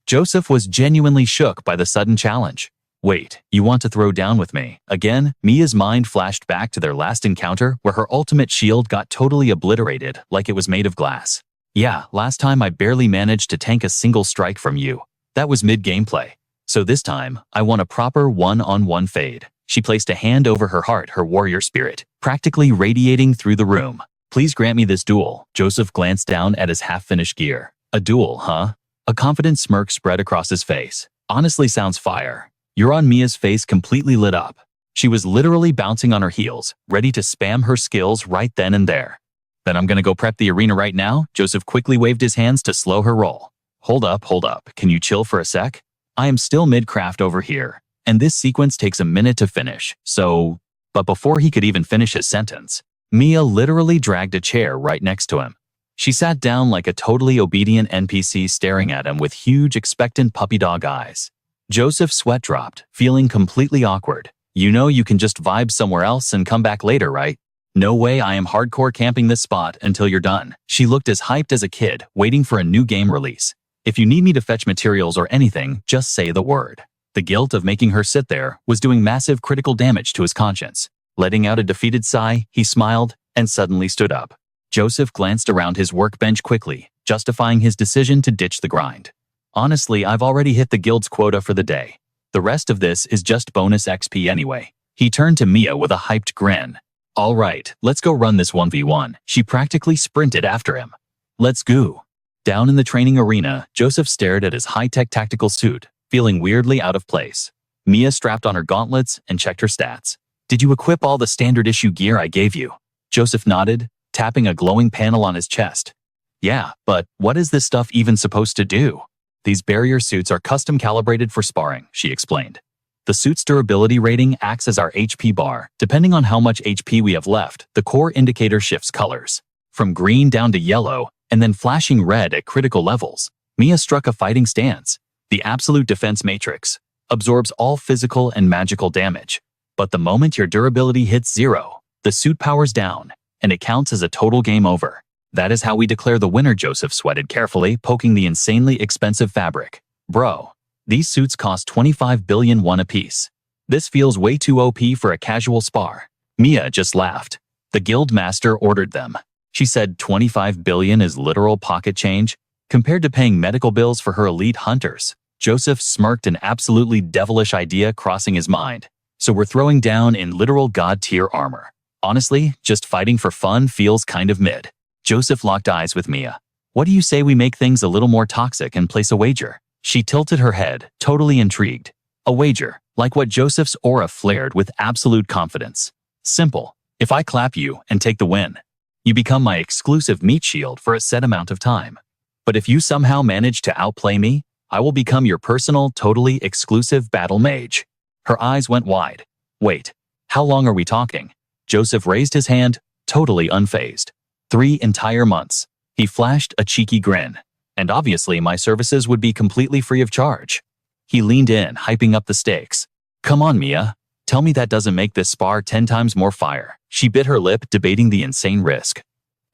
Joseph was genuinely shook by the sudden challenge. Wait, you want to throw down with me? Again, Mia's mind flashed back to their last encounter where her ultimate shield got totally obliterated like it was made of glass. Yeah, last time I barely managed to tank a single strike from you. That was mid-gameplay. So this time, I want a proper one-on-one fade. She placed a hand over her heart, her warrior spirit, practically radiating through the room. Please grant me this duel. Joseph glanced down at his half-finished gear. A duel, huh? A confident smirk spread across his face. Honestly sounds fire. Euron Mia's face completely lit up. She was literally bouncing on her heels, ready to spam her skills right then and there. Then I'm gonna go prep the arena right now. Joseph quickly waved his hands to slow her roll. Hold up. Can you chill for a sec? I am still mid-craft over here, and this sequence takes a minute to finish, so... But before he could even finish his sentence, Mia literally dragged a chair right next to him. She sat down like a totally obedient NPC staring at him with huge, expectant puppy dog eyes. Joseph's sweat dropped, feeling completely awkward. You know you can just vibe somewhere else and come back later, right? No way, I am hardcore camping this spot until you're done. She looked as hyped as a kid, waiting for a new game release. If you need me to fetch materials or anything, just say the word. The guilt of making her sit there was doing massive critical damage to his conscience. Letting out a defeated sigh, he smiled and suddenly stood up. Joseph glanced around his workbench quickly, justifying his decision to ditch the grind. Honestly, I've already hit the guild's quota for the day. The rest of this is just bonus XP anyway. He turned to Mia with a hyped grin. All right, let's go run this 1v1. She practically sprinted after him. Let's go. Down in the training arena, Joseph stared at his high-tech tactical suit, feeling weirdly out of place. Mia strapped on her gauntlets and checked her stats. Did you equip all the standard issue gear I gave you? Joseph nodded, tapping a glowing panel on his chest. Yeah, but what is this stuff even supposed to do? These barrier suits are custom calibrated for sparring, she explained. The suit's durability rating acts as our HP bar. Depending on how much HP we have left, the core indicator shifts colors, from green down to yellow, and then flashing red at critical levels. Mia struck a fighting stance. The absolute defense matrix absorbs all physical and magical damage. But the moment your durability hits 0, the suit powers down, and it counts as a total game over. That is how we declare the winner, Joseph sweated carefully, poking the insanely expensive fabric. Bro, these suits cost 25 billion won apiece. This feels way too OP for a casual spar. Mia just laughed. The guild master ordered them. She said 25 billion is literal pocket change, compared to paying medical bills for her elite hunters. Joseph smirked, an absolutely devilish idea crossing his mind. So we're throwing down in literal god-tier armor. Honestly, just fighting for fun feels kind of mid. Joseph locked eyes with Mia. What do you say we make things a little more toxic and place a wager? She tilted her head, totally intrigued. A wager, like what Joseph's aura flared with absolute confidence. Simple. If I clap you and take the win, you become my exclusive meat shield for a set amount of time. But if you somehow manage to outplay me, I will become your personal, totally exclusive battle mage. Her eyes went wide. Wait, how long are we talking? Joseph raised his hand, totally unfazed. 3 entire months. He flashed a cheeky grin. And obviously my services would be completely free of charge. He leaned in, hyping up the stakes. Come on, Mia. Tell me that doesn't make this spar 10 times more fire. She bit her lip, debating the insane risk.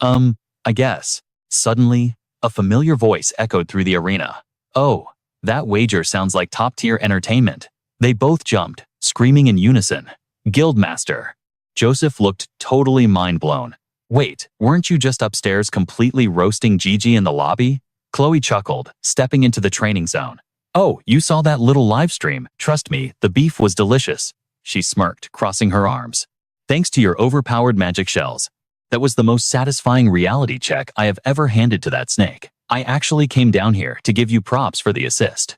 I guess. Suddenly, a familiar voice echoed through the arena. Oh, that wager sounds like top-tier entertainment. They both jumped, screaming in unison. Guildmaster. Joseph looked totally mind-blown. Wait, weren't you just upstairs completely roasting Gigi in the lobby? Chloe chuckled, stepping into the training zone. Oh, you saw that little live stream. Trust me, the beef was delicious. She smirked, crossing her arms. Thanks to your overpowered magic shells. That was the most satisfying reality check I have ever handed to that snake. I actually came down here to give you props for the assist.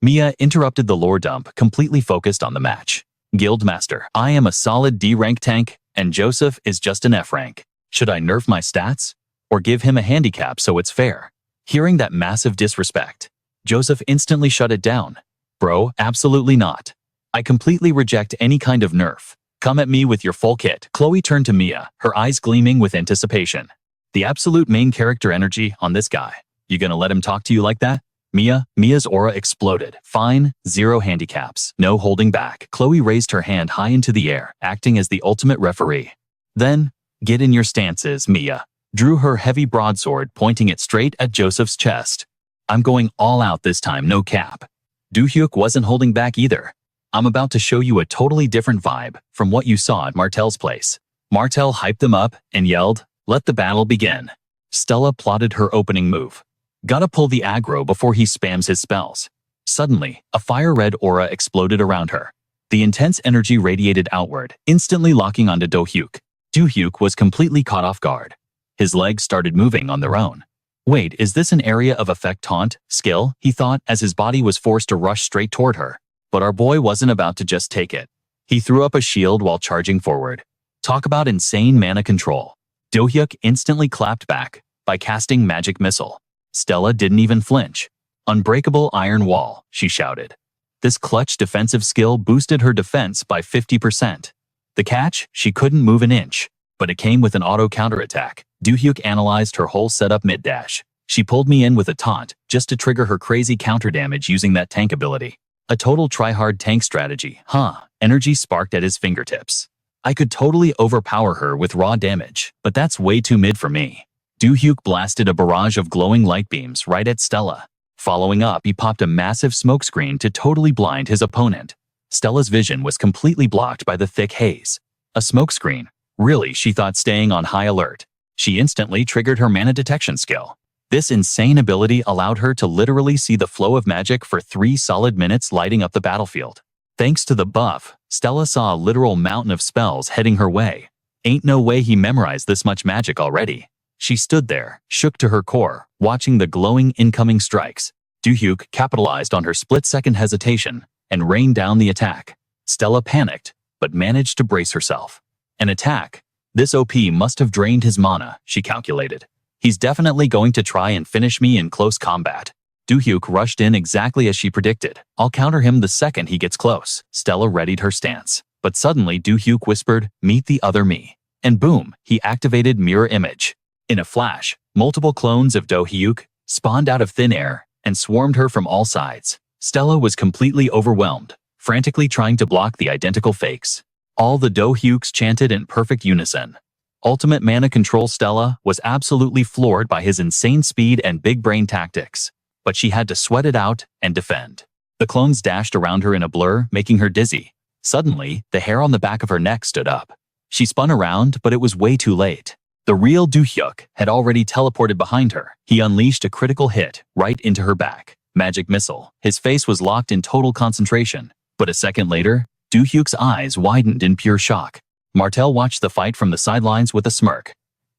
Mia interrupted the lore dump, completely focused on the match. Guildmaster, I am a solid D-rank tank, and Joseph is just an F-rank. Should I nerf my stats? Or give him a handicap so it's fair? Hearing that massive disrespect, Joseph instantly shut it down. Bro, absolutely not. I completely reject any kind of nerf. Come at me with your full kit. Chloe turned to Mia, her eyes gleaming with anticipation. The absolute main character energy on this guy. You gonna let him talk to you like that? Mia's aura exploded. Fine, 0 handicaps, no holding back. Chloe raised her hand high into the air, acting as the ultimate referee. Then, get in your stances, Mia. Drew her heavy broadsword, pointing it straight at Joseph's chest. I'm going all out this time, no cap. Do-hyuk wasn't holding back either. I'm about to show you a totally different vibe from what you saw at Martel's place. Martel hyped them up and yelled, "Let the battle begin." Stella plotted her opening move. Gotta pull the aggro before he spams his spells. Suddenly, a fire-red aura exploded around her. The intense energy radiated outward, instantly locking onto Do-hyuk. Do-hyuk was completely caught off guard. His legs started moving on their own. Wait, is this an area of effect taunt skill? He thought as his body was forced to rush straight toward her. But our boy wasn't about to just take it. He threw up a shield while charging forward. Talk about insane mana control. Do-hyuk instantly clapped back by casting Magic Missile. Stella didn't even flinch. Unbreakable iron wall, she shouted. This clutch defensive skill boosted her defense by 50%. The catch? She couldn't move an inch, but it came with an auto counterattack. Do-hyuk analyzed her whole setup mid-dash. She pulled me in with a taunt, just to trigger her crazy counter damage using that tank ability. A total try-hard tank strategy, huh? Energy sparked at his fingertips. I could totally overpower her with raw damage, but that's way too mid for me. Do-hyuk blasted a barrage of glowing light beams right at Stella. Following up, he popped a massive smokescreen to totally blind his opponent. Stella's vision was completely blocked by the thick haze. A smokescreen? Really, she thought, staying on high alert. She instantly triggered her mana detection skill. This insane ability allowed her to literally see the flow of magic for 3 solid minutes, lighting up the battlefield. Thanks to the buff, Stella saw a literal mountain of spells heading her way. Ain't no way he memorized this much magic already. She stood there, shook to her core, watching the glowing incoming strikes. Do-hyuk capitalized on her split-second hesitation and rained down the attack. Stella panicked, but managed to brace herself. An attack? This OP must have drained his mana, she calculated. He's definitely going to try and finish me in close combat. Do-hyuk rushed in exactly as she predicted. I'll counter him the second he gets close. Stella readied her stance. But suddenly Do-hyuk whispered, "Meet the other me." And boom, he activated mirror image. In a flash, multiple clones of Do-hyuk spawned out of thin air and swarmed her from all sides. Stella was completely overwhelmed, frantically trying to block the identical fakes. All the Do-hyuks chanted in perfect unison. Ultimate mana control Stella was absolutely floored by his insane speed and big brain tactics. But she had to sweat it out and defend. The clones dashed around her in a blur, making her dizzy. Suddenly, the hair on the back of her neck stood up. She spun around, but it was way too late. The real Do-hyuk had already teleported behind her. He unleashed a critical hit right into her back. Magic missile. His face was locked in total concentration. But a second later, Do-hyuk's eyes widened in pure shock. Martel watched the fight from the sidelines with a smirk.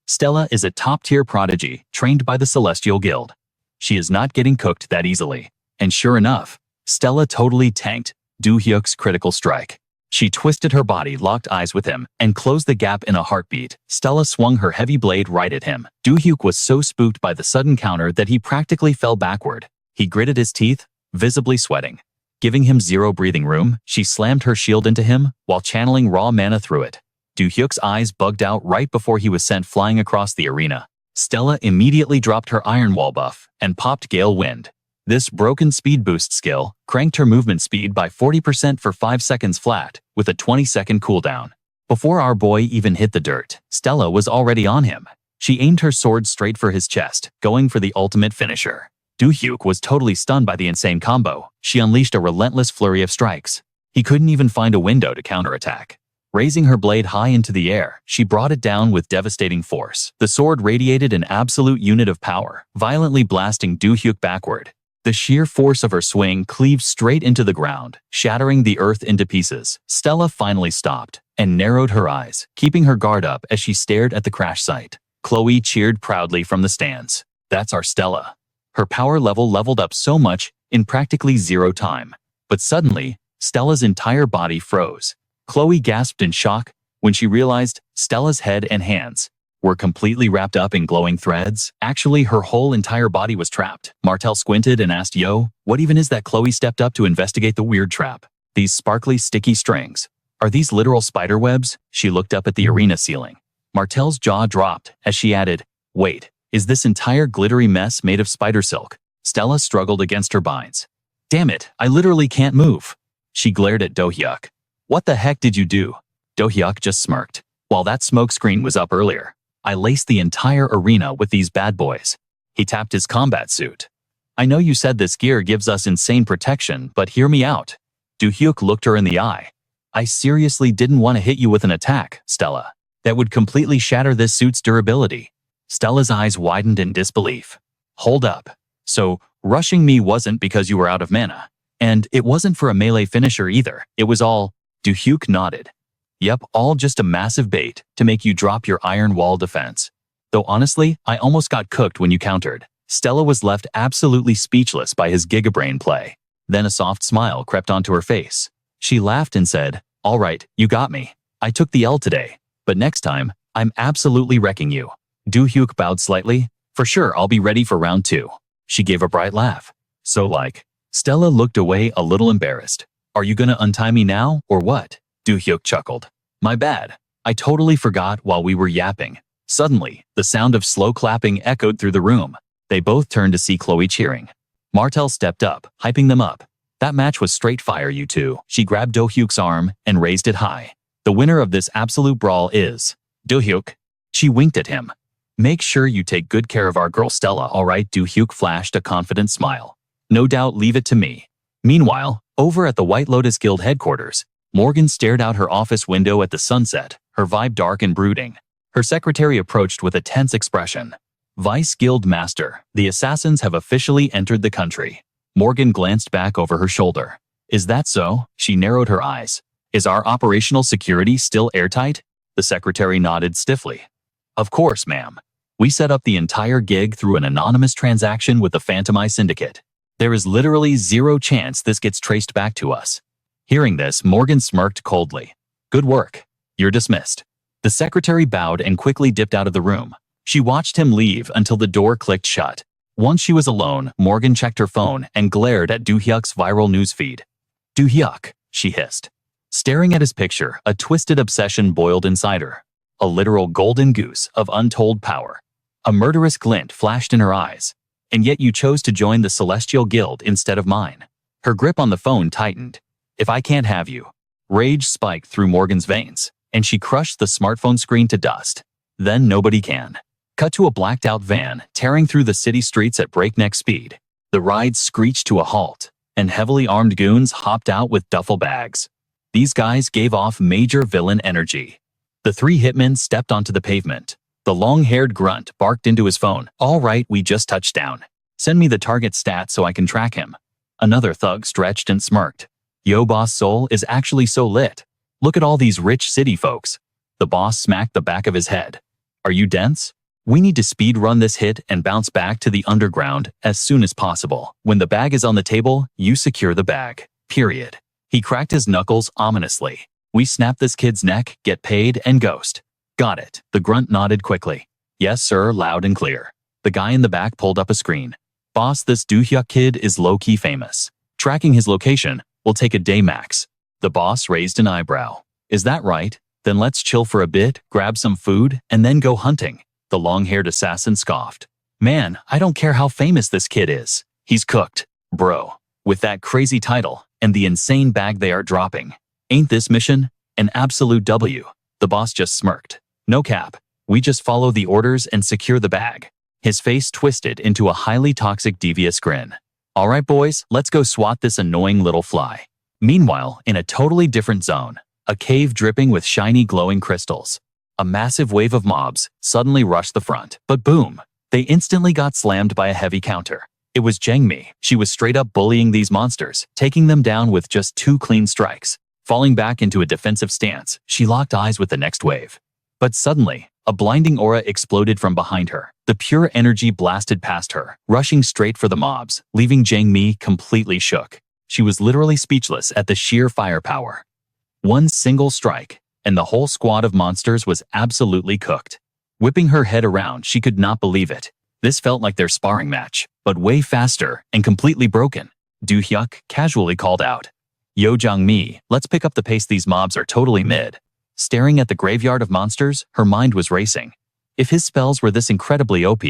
Stella is a top-tier prodigy, trained by the Celestial Guild. She is not getting cooked that easily. And sure enough, Stella totally tanked Do-hyuk's critical strike. She twisted her body, locked eyes with him, and closed the gap in a heartbeat. Stella swung her heavy blade right at him. Do-hyuk was so spooked by the sudden counter that he practically fell backward. He gritted his teeth, visibly sweating. Giving him zero breathing room, she slammed her shield into him while channeling raw mana through it. Do-hyuk's eyes bugged out right before he was sent flying across the arena. Stella immediately dropped her Iron Wall buff and popped Gale Wind. This broken speed boost skill cranked her movement speed by 40% for 5 seconds flat, with a 20-second cooldown. Before our boy even hit the dirt, Stella was already on him. She aimed her sword straight for his chest, going for the ultimate finisher. Do-hyuk was totally stunned by the insane combo. She unleashed a relentless flurry of strikes. He couldn't even find a window to counterattack. Raising her blade high into the air, she brought it down with devastating force. The sword radiated an absolute unit of power, violently blasting Do-hyuk backward. The sheer force of her swing cleaved straight into the ground, shattering the earth into pieces. Stella finally stopped and narrowed her eyes, keeping her guard up as she stared at the crash site. Chloe cheered proudly from the stands. That's our Stella. Her power level leveled up so much in practically zero time. But suddenly, Stella's entire body froze. Chloe gasped in shock when she realized Stella's head and hands were completely wrapped up in glowing threads. Actually, her whole entire body was trapped. Martel squinted and asked, "Yo, what even is that?" Chloe stepped up to investigate the weird trap. These sparkly, sticky strings. Are these literal spider webs? She looked up at the arena ceiling. Martel's jaw dropped as she added, "Wait, is this entire glittery mess made of spider silk?" Stella struggled against her binds. "Damn it, I literally can't move." She glared at Do-hyuk. "What the heck did you do?" Do-hyuk just smirked. "While that smoke screen was up earlier, I laced the entire arena with these bad boys." He tapped his combat suit. "I know you said this gear gives us insane protection, but hear me out." Do-hyuk looked her in the eye. "I seriously didn't want to hit you with an attack, Stella. That would completely shatter this suit's durability." Stella's eyes widened in disbelief. "Hold up. So, rushing me wasn't because you were out of mana. And it wasn't for a melee finisher either. It was all..." Do-hyuk nodded. "Yep, all just a massive bait to make you drop your Iron Wall defense. Though honestly, I almost got cooked when you countered." Stella was left absolutely speechless by his gigabrain play. Then a soft smile crept onto her face. She laughed and said, "All right, you got me. I took the L today, but next time, I'm absolutely wrecking you." Do-hyuk bowed slightly. "For sure, I'll be ready for round 2. She gave a bright laugh. "So like..." Stella looked away a little embarrassed. "Are you gonna untie me now, or what?" Do-hyuk chuckled. "My bad. I totally forgot while we were yapping." Suddenly, the sound of slow clapping echoed through the room. They both turned to see Chloe cheering. Martel stepped up, hyping them up. "That match was straight fire, you two." She grabbed Do-hyuk's arm and raised it high. "The winner of this absolute brawl is Do-hyuk." She winked at him. "Make sure you take good care of our girl Stella, all right?" Do-hyuk flashed a confident smile. "No doubt, leave it to me." Meanwhile, over at the White Lotus Guild headquarters, Morgan stared out her office window at the sunset, her vibe dark and brooding. Her secretary approached with a tense expression. "Vice Guild Master, the assassins have officially entered the country." Morgan glanced back over her shoulder. "Is that so?" She narrowed her eyes. "Is our operational security still airtight?" The secretary nodded stiffly. Of course, ma'am. We set up the entire gig through an anonymous transaction with the Phantom Eye Syndicate. There is literally zero chance this gets traced back to us. Hearing this, Morgan smirked coldly. Good work. You're dismissed. The secretary bowed and quickly dipped out of the room. She watched him leave until the door clicked shut. Once she was alone, Morgan checked her phone and glared at Do-hyuk's viral newsfeed. Do-hyuk, she hissed. Staring at his picture, a twisted obsession boiled inside her. A literal golden goose of untold power. A murderous glint flashed in her eyes. And yet you chose to join the Celestial Guild instead of mine. Her grip on the phone tightened. If I can't have you. Rage spiked through Morgan's veins, and she crushed the smartphone screen to dust. Then nobody can. Cut to a blacked-out van tearing through the city streets at breakneck speed. The ride screeched to a halt, and heavily armed goons hopped out with duffel bags. These guys gave off major villain energy. The three hitmen stepped onto the pavement. The long-haired grunt barked into his phone. All right, we just touched down. Send me the target stat so I can track him. Another thug stretched and smirked. Yo, boss Soul is actually so lit. Look at all these rich city folks. The boss smacked the back of his head. Are you dense? We need to speed run this hit and bounce back to the underground as soon as possible. When the bag is on the table, you secure the bag. Period. He cracked his knuckles ominously. We snap this kid's neck, get paid, and ghost. Got it. The grunt nodded quickly. Yes, sir, loud and clear. The guy in the back pulled up a screen. Boss, this Do-hyuk kid is low-key famous. Tracking his location will take a day max. The boss raised an eyebrow. Is that right? Then let's chill for a bit, grab some food, and then go hunting. The long-haired assassin scoffed. Man, I don't care how famous this kid is. He's cooked, bro. With that crazy title and the insane bag they are dropping. Ain't this mission an absolute W? The boss just smirked. No cap. We just follow the orders and secure the bag. His face twisted into a highly toxic, devious grin. All right, boys, let's go swat this annoying little fly. Meanwhile, in a totally different zone, a cave dripping with shiny glowing crystals. A massive wave of mobs suddenly rushed the front, but boom, they instantly got slammed by a heavy counter. It was Jangmi. She was straight up bullying these monsters, taking them down with just 2 clean strikes. Falling back into a defensive stance, she locked eyes with the next wave. But suddenly, a blinding aura exploded from behind her. The pure energy blasted past her, rushing straight for the mobs, leaving Jangmi completely shook. She was literally speechless at the sheer firepower. One single strike, and the whole squad of monsters was absolutely cooked. Whipping her head around, she could not believe it. This felt like their sparring match, but way faster and completely broken. Do-hyuk casually called out. Yo, Jangmi, let's pick up the pace, these mobs are totally mid. Staring at the graveyard of monsters, her mind was racing. If his spells were this incredibly OP,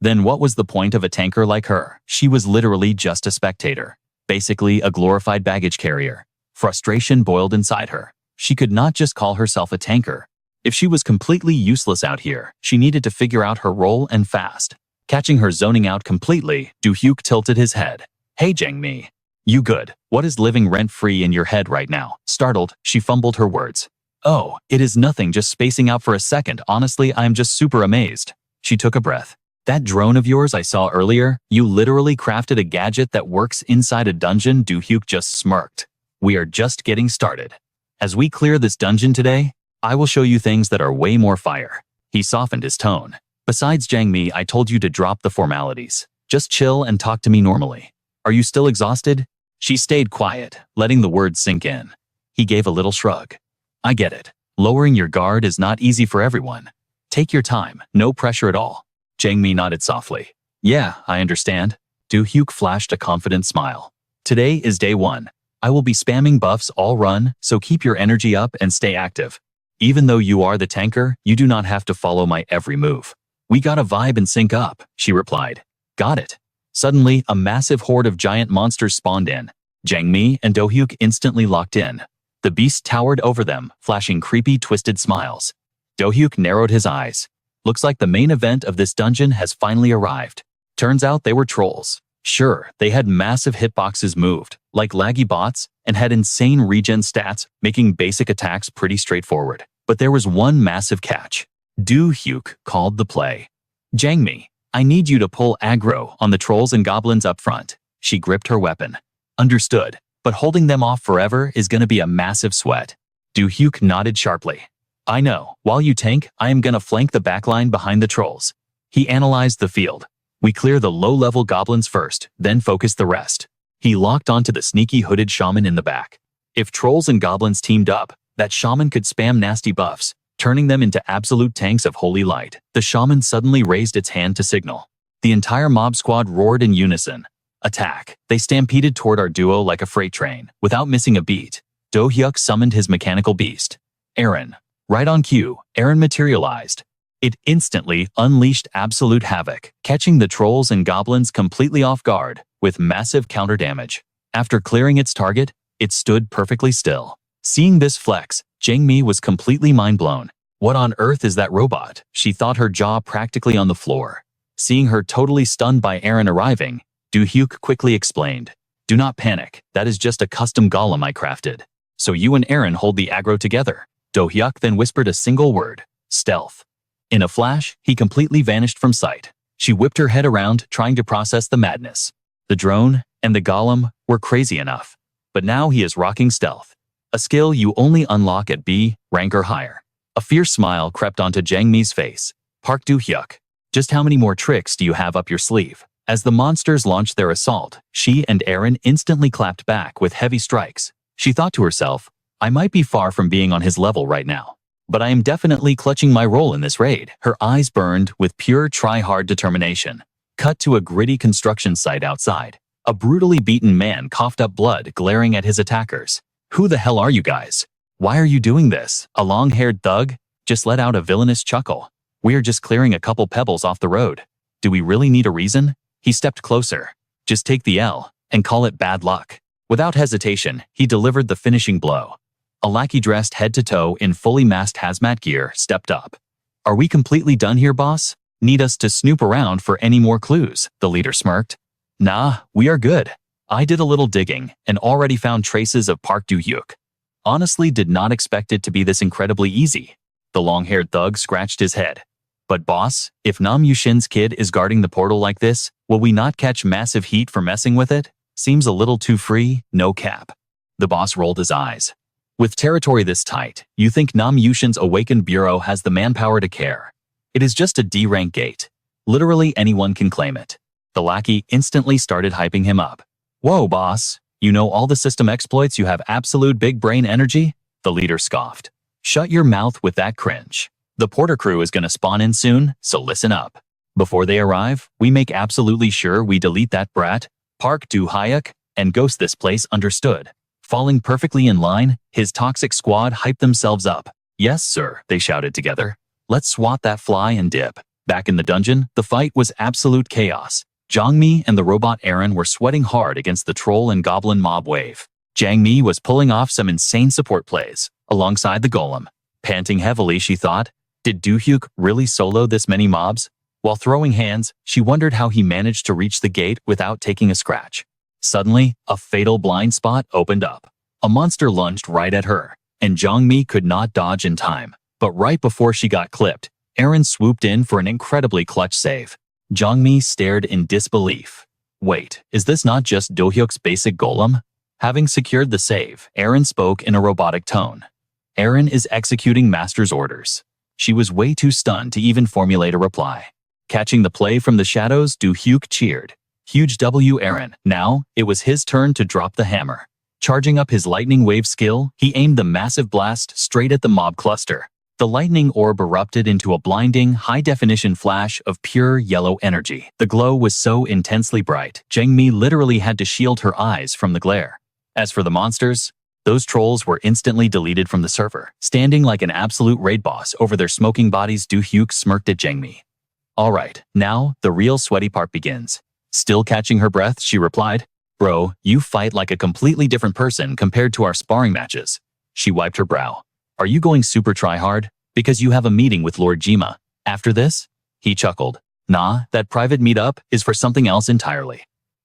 then what was the point of a tanker like her? She was literally just a spectator. Basically a glorified baggage carrier. Frustration boiled inside her. She could not just call herself a tanker. If she was completely useless out here, she needed to figure out her role and fast. Catching her zoning out completely, Do-hyuk tilted his head. Hey Jangmi. You good? What is living rent-free in your head right now? Startled, she fumbled her words. Oh, it is nothing, just spacing out for a second. Honestly, I am just super amazed. She took a breath. That drone of yours I saw earlier, you literally crafted a gadget that works inside a dungeon? Do-hyuk just smirked. We are just getting started. As we clear this dungeon today, I will show you things that are way more fire. He softened his tone. Besides Jangmi, I told you to drop the formalities. Just chill and talk to me normally. Are you still exhausted? She stayed quiet, letting the words sink in. He gave a little shrug. I get it. Lowering your guard is not easy for everyone. Take your time, no pressure at all. Jangmi nodded softly. Yeah, I understand. Do-hyuk flashed a confident smile. Today is day 1. I will be spamming buffs all run, so keep your energy up and stay active. Even though you are the tanker, you do not have to follow my every move. We gotta vibe and sync up, she replied. Got it. Suddenly, a massive horde of giant monsters spawned in. Jangmi and Do-hyuk instantly locked in. The beast towered over them, flashing creepy, twisted smiles. Do-hyuk narrowed his eyes. Looks like the main event of this dungeon has finally arrived. Turns out they were trolls. Sure, they had massive hitboxes moved, like laggy bots, and had insane regen stats, making basic attacks pretty straightforward. But there was one massive catch. Do-hyuk called the play. Jangmi, I need you to pull aggro on the trolls and goblins up front. She gripped her weapon. Understood, but holding them off forever is gonna be a massive sweat. Do-hyuk nodded sharply. I know. While you tank, I am gonna flank the backline behind the trolls. He analyzed the field. We clear the low-level goblins first, then focus the rest. He locked onto the sneaky hooded shaman in the back. If trolls and goblins teamed up, that shaman could spam nasty buffs, turning them into absolute tanks of holy light. The shaman suddenly raised its hand to signal. The entire mob squad roared in unison. Attack. They stampeded toward our duo like a freight train. Without missing a beat, Do-hyuk summoned his mechanical beast. Aaron. Right on cue, Aaron materialized. It instantly unleashed absolute havoc, catching the trolls and goblins completely off guard, with massive counter damage. After clearing its target, it stood perfectly still. Seeing this flex, Jangmi was completely mind-blown. What on earth is that robot? She thought, her jaw practically on the floor. Seeing her totally stunned by Aaron arriving, Do-hyuk quickly explained, "Do not panic, that is just a custom golem I crafted. So you and Aaron hold the aggro together." Do-hyuk then whispered a single word, "Stealth." In a flash, he completely vanished from sight. She whipped her head around, trying to process the madness. The drone and the golem were crazy enough, but now he is rocking stealth, a skill you only unlock at B rank or higher. A fierce smile crept onto Jangmi's face. "Park Do-hyuk, just how many more tricks do you have up your sleeve?" As the monsters launched their assault, she and Aaron instantly clapped back with heavy strikes. She thought to herself, "I might be far from being on his level right now, but I am definitely clutching my role in this raid." Her eyes burned with pure try-hard determination. Cut to a gritty construction site outside. A brutally beaten man coughed up blood, glaring at his attackers. "Who the hell are you guys? Why are you doing this?" A long-haired thug just let out a villainous chuckle. "We are just clearing a couple pebbles off the road. Do we really need a reason?" He stepped closer. "Just take the L and call it bad luck." Without hesitation, he delivered the finishing blow. A lackey dressed head to toe in fully masked hazmat gear stepped up. "Are we completely done here, boss? Need us to snoop around for any more clues?" The leader smirked. "Nah, we are good. I did a little digging and already found traces of Park Do-hyuk. Honestly, did not expect it to be this incredibly easy." The long-haired thug scratched his head. "But boss, if Nam Yushin's kid is guarding the portal like this, will we not catch massive heat for messing with it? Seems a little too free, no cap." The boss rolled his eyes. "With territory this tight, you think Nam Yushin's awakened bureau has the manpower to care? It is just a D-rank gate. Literally anyone can claim it." The lackey instantly started hyping him up. "Whoa, boss, you know all the system exploits, you have absolute big brain energy?" The leader scoffed. "Shut your mouth with that cringe. The porter crew is gonna spawn in soon, so listen up. Before they arrive, we make absolutely sure we delete that brat, Park Do-hyuk, and ghost this place, understood?" Falling perfectly in line, his toxic squad hyped themselves up. "Yes, sir," they shouted together. "Let's swat that fly and dip." Back in the dungeon, the fight was absolute chaos. Jangmi and the robot Aaron were sweating hard against the troll and goblin mob wave. Jangmi was pulling off some insane support plays, alongside the golem. Panting heavily, she thought, did Do-hyuk really solo this many mobs? While throwing hands, she wondered how he managed to reach the gate without taking a scratch. Suddenly, a fatal blind spot opened up. A monster lunged right at her, and Jangmi could not dodge in time. But right before she got clipped, Aaron swooped in for an incredibly clutch save. Jangmi stared in disbelief. Wait, is this not just Do-hyuk's basic golem? Having secured the save, Aaron spoke in a robotic tone. "Aaron is executing master's orders." She was way too stunned to even formulate a reply. Catching the play from the shadows, Do-hyuk cheered. "Huge W, Aaron." Now, it was his turn to drop the hammer. Charging up his lightning wave skill, he aimed the massive blast straight at the mob cluster. The lightning orb erupted into a blinding, high-definition flash of pure yellow energy. The glow was so intensely bright, Jangmi literally had to shield her eyes from the glare. As for the monsters, those trolls were instantly deleted from the server. Standing like an absolute raid boss over their smoking bodies, Do-hyuk smirked at Jangmi. "All right, now the real sweaty part begins." Still catching her breath, she replied, "Bro, you fight like a completely different person compared to our sparring matches." She wiped her brow. "Are you going super try-hard? Because you have a meeting with Lord Jima. After this?" He chuckled. "Nah, that private meetup is for something else entirely.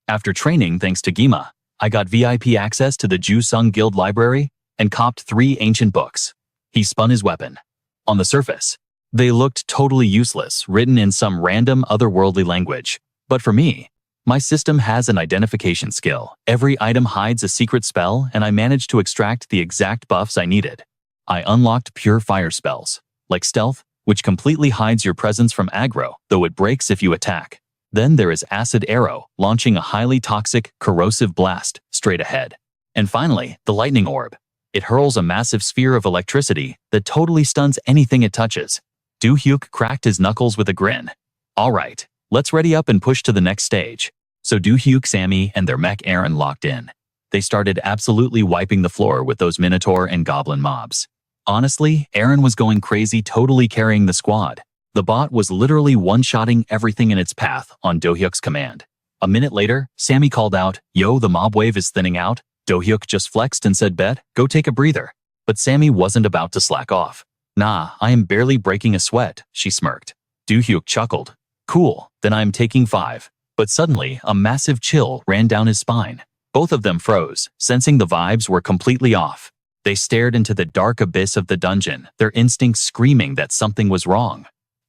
After training thanks to Gima, I got VIP access to the Ju-Sung Guild library and copped 3 ancient books." He spun his weapon. On the surface, they looked totally useless, written in some random otherworldly language. But for me, my system has an identification skill. Every item hides a secret spell, and I managed to extract the exact buffs I needed. I unlocked pure fire spells, like stealth, which completely hides your presence from aggro, though it breaks if you attack. Then there is Acid Arrow, launching a highly toxic, corrosive blast straight ahead. And finally, the Lightning Orb. It hurls a massive sphere of electricity that totally stuns anything it touches. Do-hyuk cracked his knuckles with a grin. Alright, let's ready up and push to the next stage. So Do-hyuk, Sammy, and their mech Aaron locked in. They started absolutely wiping the floor with those Minotaur and Goblin mobs. Honestly, Aaron was going crazy, totally carrying the squad. The bot was literally one-shotting everything in its path on Do-hyuk's command. A minute later, Sammy called out, "Yo, the mob wave is thinning out." Do-hyuk just flexed and said, "Bet, go take a breather." But Sammy wasn't about to slack off. "Nah, I am barely breaking a sweat," she smirked. Do-hyuk chuckled. "Cool, then I am taking 5. But suddenly, a massive chill ran down his spine. Both of them froze, sensing the vibes were completely off. They stared into the dark abyss of the dungeon, their instincts screaming that something was wrong.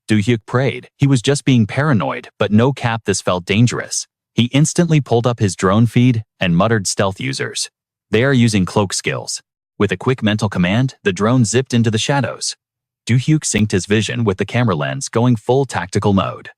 Do-hyuk prayed. He was just being paranoid, but no cap, this felt dangerous. He instantly pulled up his drone feed and muttered, "Stealth users. They are using cloak skills." With a quick mental command, the drone zipped into the shadows. Do-hyuk synced his vision with the camera lens, going full tactical mode.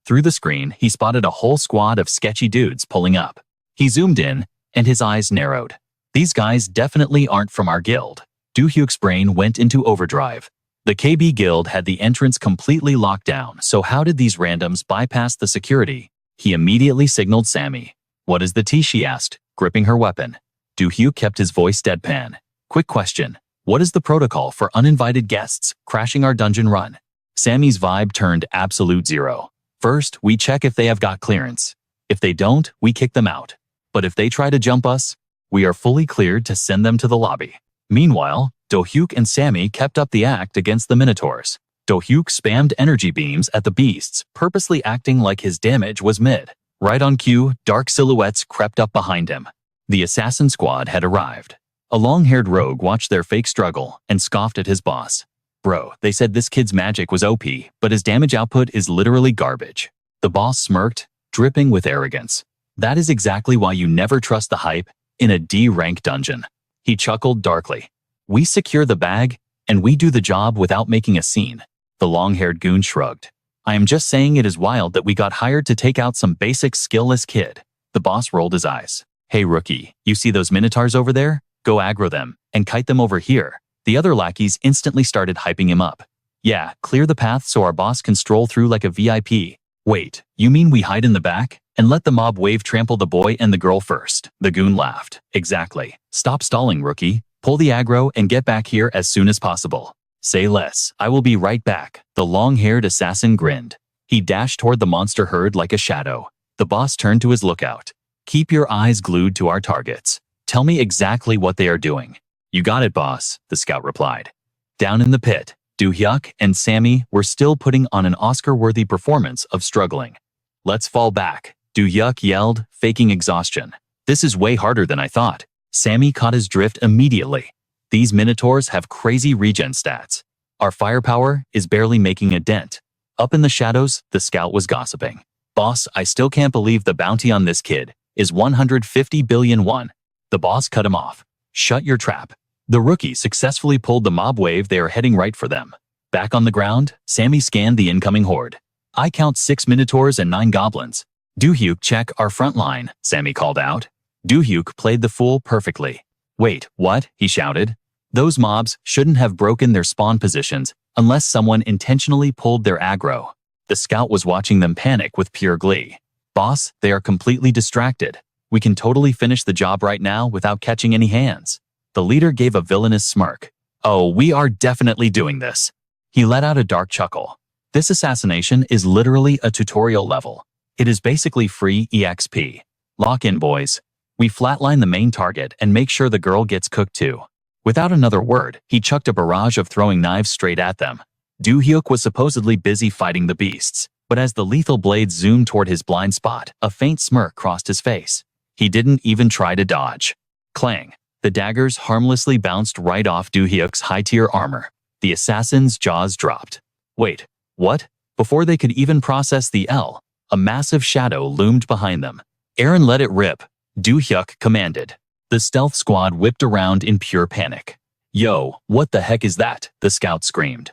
Through the screen, he spotted a whole squad of sketchy dudes pulling up. He zoomed in, and his eyes narrowed. These guys definitely aren't from our guild. Do-hyuk's brain went into overdrive. The KB guild had the entrance completely locked down, so how did these randoms bypass the security? He immediately signaled Sammy. "What is the tea?" she asked, gripping her weapon. Do-hyuk kept his voice deadpan. "Quick question. What is the protocol for uninvited guests crashing our dungeon run?" Sammy's vibe turned absolute 0. "First, we check if they have got clearance. If they don't, we kick them out. But if they try to jump us, we are fully cleared to send them to the lobby." Meanwhile, Do-hyuk and Sammy kept up the act against the Minotaurs. Do-hyuk spammed energy beams at the beasts, purposely acting like his damage was mid. Right on cue, dark silhouettes crept up behind him. The assassin squad had arrived. A long-haired rogue watched their fake struggle and scoffed at his boss. "Bro, they said this kid's magic was OP, but his damage output is literally garbage." The boss smirked, dripping with arrogance. "That is exactly why you never trust the hype in a D-rank dungeon." He chuckled darkly. "We secure the bag, and we do the job without making a scene." The long-haired goon shrugged. "I am just saying it is wild that we got hired to take out some basic skillless kid." The boss rolled his eyes. "Hey rookie, you see those Minotaurs over there? Go aggro them, and kite them over here." The other lackeys instantly started hyping him up. "Yeah, clear the path so our boss can stroll through like a VIP. Wait, you mean we hide in the back and let the mob wave trample the boy and the girl first?" The goon laughed. "Exactly. Stop stalling, rookie. Pull the aggro and get back here as soon as possible." "Say less. I will be right back." The long-haired assassin grinned. He dashed toward the monster herd like a shadow. The boss turned to his lookout. "Keep your eyes glued to our targets. Tell me exactly what they are doing." "You got it, boss," the scout replied. Down in the pit, Do-hyuk and Sammy were still putting on an Oscar-worthy performance of struggling. "Let's fall back," Do-hyuk yelled, faking exhaustion. "This is way harder than I thought." Sammy caught his drift immediately. "These Minotaurs have crazy regen stats. Our firepower is barely making a dent." Up in the shadows, the scout was gossiping. "Boss, I still can't believe the bounty on this kid is 150 billion won." The boss cut him off. "Shut your trap." The rookie successfully pulled the mob wave. They are heading right for them. Back on the ground, Sammy scanned the incoming horde. "I count 6 Minotaurs and 9 goblins." "Do-hyuk, check our front line," Sammy called out. Do-hyuk played the fool perfectly. "Wait, what?" he shouted. "Those mobs shouldn't have broken their spawn positions unless someone intentionally pulled their aggro." The scout was watching them panic with pure glee. "Boss, they are completely distracted. We can totally finish the job right now without catching any hands." The leader gave a villainous smirk. "Oh, we are definitely doing this." He let out a dark chuckle. "This assassination is literally a tutorial level. It is basically free EXP. Lock in, boys. We flatline the main target and make sure the girl gets cooked too." Without another word, he chucked a barrage of throwing knives straight at them. Do-hyuk was supposedly busy fighting the beasts, but as the lethal blades zoomed toward his blind spot, a faint smirk crossed his face. He didn't even try to dodge. Clang. The daggers harmlessly bounced right off Do-hyuk's high-tier armor. The assassin's jaws dropped. "Wait, what?" Before they could even process the L, a massive shadow loomed behind them. "Aaron, let it rip," Do-hyuk commanded. The stealth squad whipped around in pure panic. Yo, what the heck is that? The scout screamed.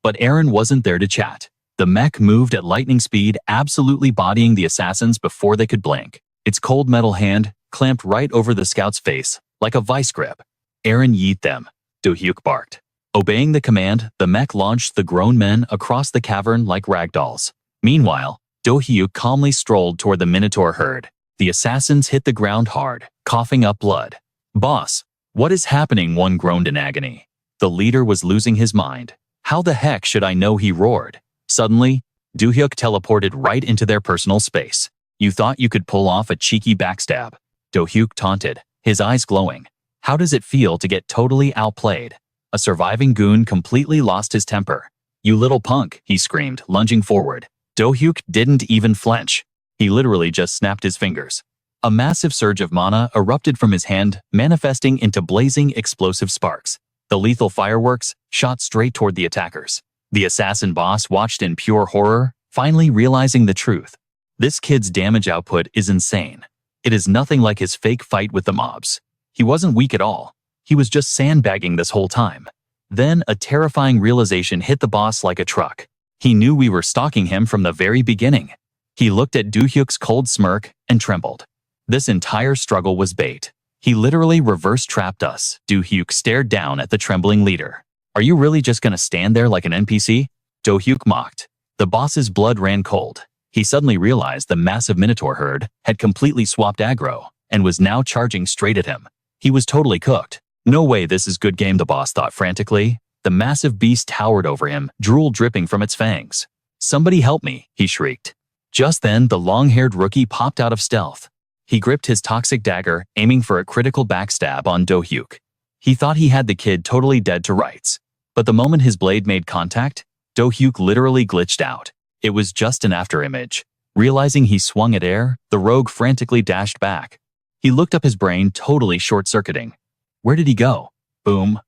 But Aaron wasn't there to chat. The mech moved at lightning speed, absolutely bodying the assassins before they could blink. Its cold metal hand clamped right over the scout's face, like a vice grip. Aaron, yeet them, Do-hyuk barked. Obeying the command, the mech launched the grown men across the cavern like ragdolls. Meanwhile, Do-hyuk calmly strolled toward the Minotaur herd. The assassins hit the ground hard, coughing up blood. Boss, what is happening? One groaned in agony. The leader was losing his mind. How the heck should I know? He roared. Suddenly, Do-hyuk teleported right into their personal space. You thought you could pull off a cheeky backstab? Do-hyuk taunted, his eyes glowing. How does it feel to get totally outplayed? A surviving goon completely lost his temper. You little punk, he screamed, lunging forward. Do-hyuk didn't even flinch. He literally just snapped his fingers. A massive surge of mana erupted from his hand, manifesting into blazing explosive sparks. The lethal fireworks shot straight toward the attackers. The assassin boss watched in pure horror, finally realizing the truth. This kid's damage output is insane. It is nothing like his fake fight with the mobs. He wasn't weak at all. He was just sandbagging this whole time. Then a terrifying realization hit the boss like a truck. He knew we were stalking him from the very beginning. He looked at Do-hyuk's cold smirk and trembled. This entire struggle was bait. He literally reverse-trapped us. Do-hyuk stared down at the trembling leader. Are you really just gonna stand there like an NPC? Do-hyuk mocked. The boss's blood ran cold. He suddenly realized the massive Minotaur herd had completely swapped aggro and was now charging straight at him. He was totally cooked. No way, this is good game, the boss thought frantically. The massive beast towered over him, drool dripping from its fangs. Somebody help me, he shrieked. Just then, the long-haired rookie popped out of stealth. He gripped his toxic dagger, aiming for a critical backstab on Do-hyuk. He thought he had the kid totally dead to rights. But the moment his blade made contact, Do-hyuk literally glitched out. It was just an afterimage. Realizing he swung at air, the rogue frantically dashed back. He looked up, his brain totally short-circuiting. Where did he go? Boom.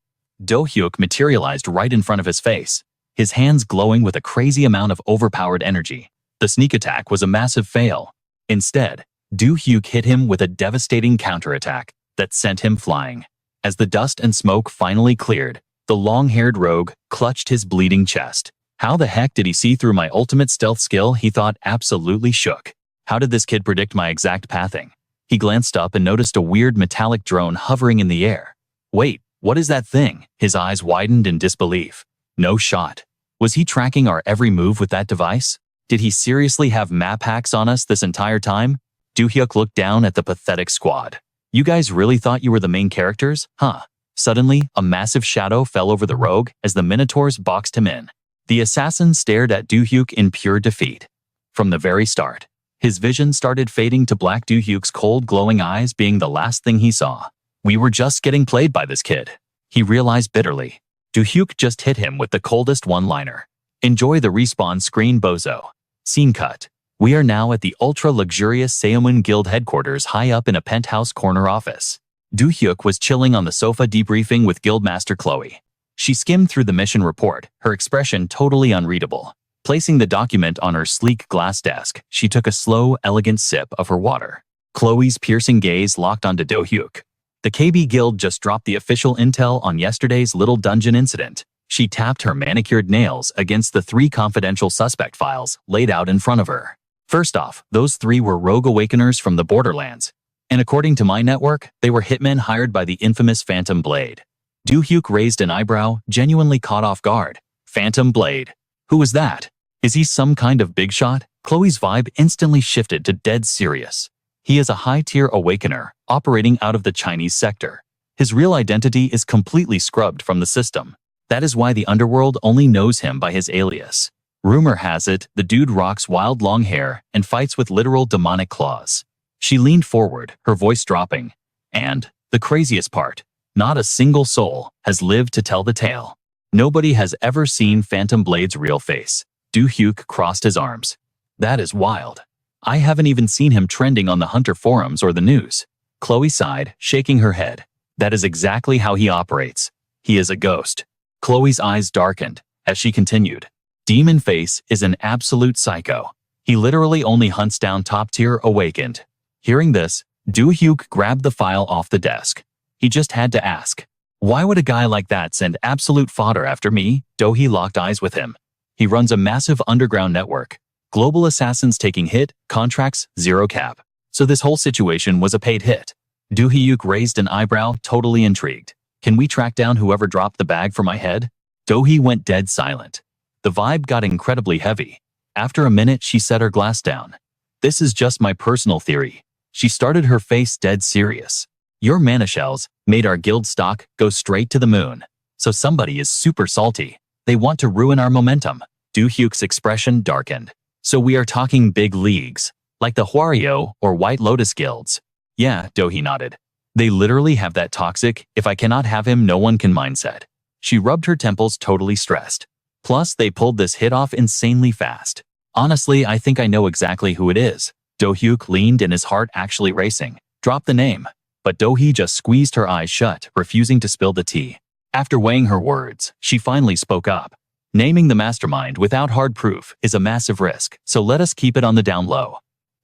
Do-hyuk materialized right in front of his face, his hands glowing with a crazy amount of overpowered energy. The sneak attack was a massive fail. Instead, Do-hyuk hit him with a devastating counterattack that sent him flying. As the dust and smoke finally cleared, the long-haired rogue clutched his bleeding chest. How the heck did he see through my ultimate stealth skill? He thought, absolutely shook. How did this kid predict my exact pathing? He glanced up and noticed a weird metallic drone hovering in the air. Wait, what is that thing? His eyes widened in disbelief. No shot. Was he tracking our every move with that device? Did he seriously have map hacks on us this entire time? Do-hyuk looked down at the pathetic squad. You guys really thought you were the main characters, huh? Suddenly, a massive shadow fell over the rogue as the Minotaurs boxed him in. The assassin stared at Do-hyuk in pure defeat. From the very start, his vision started fading to black, Do-hyuk's cold, glowing eyes being the last thing he saw. We were just getting played by this kid, he realized bitterly. Do-hyuk just hit him with the coldest one-liner. Enjoy the respawn screen, bozo. Scene cut. We are now at the ultra-luxurious Saemun Guild headquarters high up in a penthouse corner office. Do-hyuk was chilling on the sofa debriefing with Guildmaster Chloe. She skimmed through the mission report, her expression totally unreadable. Placing the document on her sleek glass desk, she took a slow, elegant sip of her water. Chloe's piercing gaze locked onto Do-hyuk. The KB Guild just dropped the official intel on yesterday's little dungeon incident. She tapped her manicured nails against the 3 confidential suspect files laid out in front of her. First off, those 3 were rogue awakeners from the Borderlands. And according to my network, they were hitmen hired by the infamous Phantom Blade. Do-hyuk raised an eyebrow, genuinely caught off guard. Phantom Blade? Who was that? Is he some kind of big shot? Chloe's vibe instantly shifted to dead serious. He is a high-tier awakener, operating out of the Chinese sector. His real identity is completely scrubbed from the system. That is why the underworld only knows him by his alias. Rumor has it, the dude rocks wild long hair and fights with literal demonic claws. She leaned forward, her voice dropping. And, the craziest part, not a single soul has lived to tell the tale. Nobody has ever seen Phantom Blade's real face. Do-hyuk crossed his arms. That is wild. I haven't even seen him trending on the Hunter forums or the news. Chloe sighed, shaking her head. That is exactly how he operates. He is a ghost. Chloe's eyes darkened as she continued. Demon Face is an absolute psycho. He literally only hunts down top-tier awakened. Hearing this, Do-hyuk grabbed the file off the desk. He just had to ask. Why would a guy like that send absolute fodder after me? Do-hyuk locked eyes with him. He runs a massive underground network. Global assassins taking hit, contracts, zero cap. So this whole situation was a paid hit. Do-hyuk raised an eyebrow, totally intrigued. Can we track down whoever dropped the bag for my head? Do-hyuk went dead silent. The vibe got incredibly heavy. After a minute, she set her glass down. This is just my personal theory. She started her face dead serious. Your mana shells made our guild stock go straight to the moon. So somebody is super salty. They want to ruin our momentum. Do-hyuk's expression darkened. So we are talking big leagues, like the Hwario or White Lotus guilds. Yeah, Do-hyuk nodded. They literally have that toxic, if I cannot have him no one can mindset. She rubbed her temples, totally stressed. Plus, they pulled this hit off insanely fast. Honestly, I think I know exactly who it is. Do-hyuk leaned and his heart actually racing. Drop the name. But Do-hyuk just squeezed her eyes shut, refusing to spill the tea. After weighing her words, she finally spoke up. Naming the mastermind without hard proof is a massive risk, so let us keep it on the down low.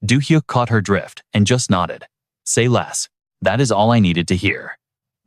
Do-hyuk caught her drift and just nodded. Say less. That is all I needed to hear.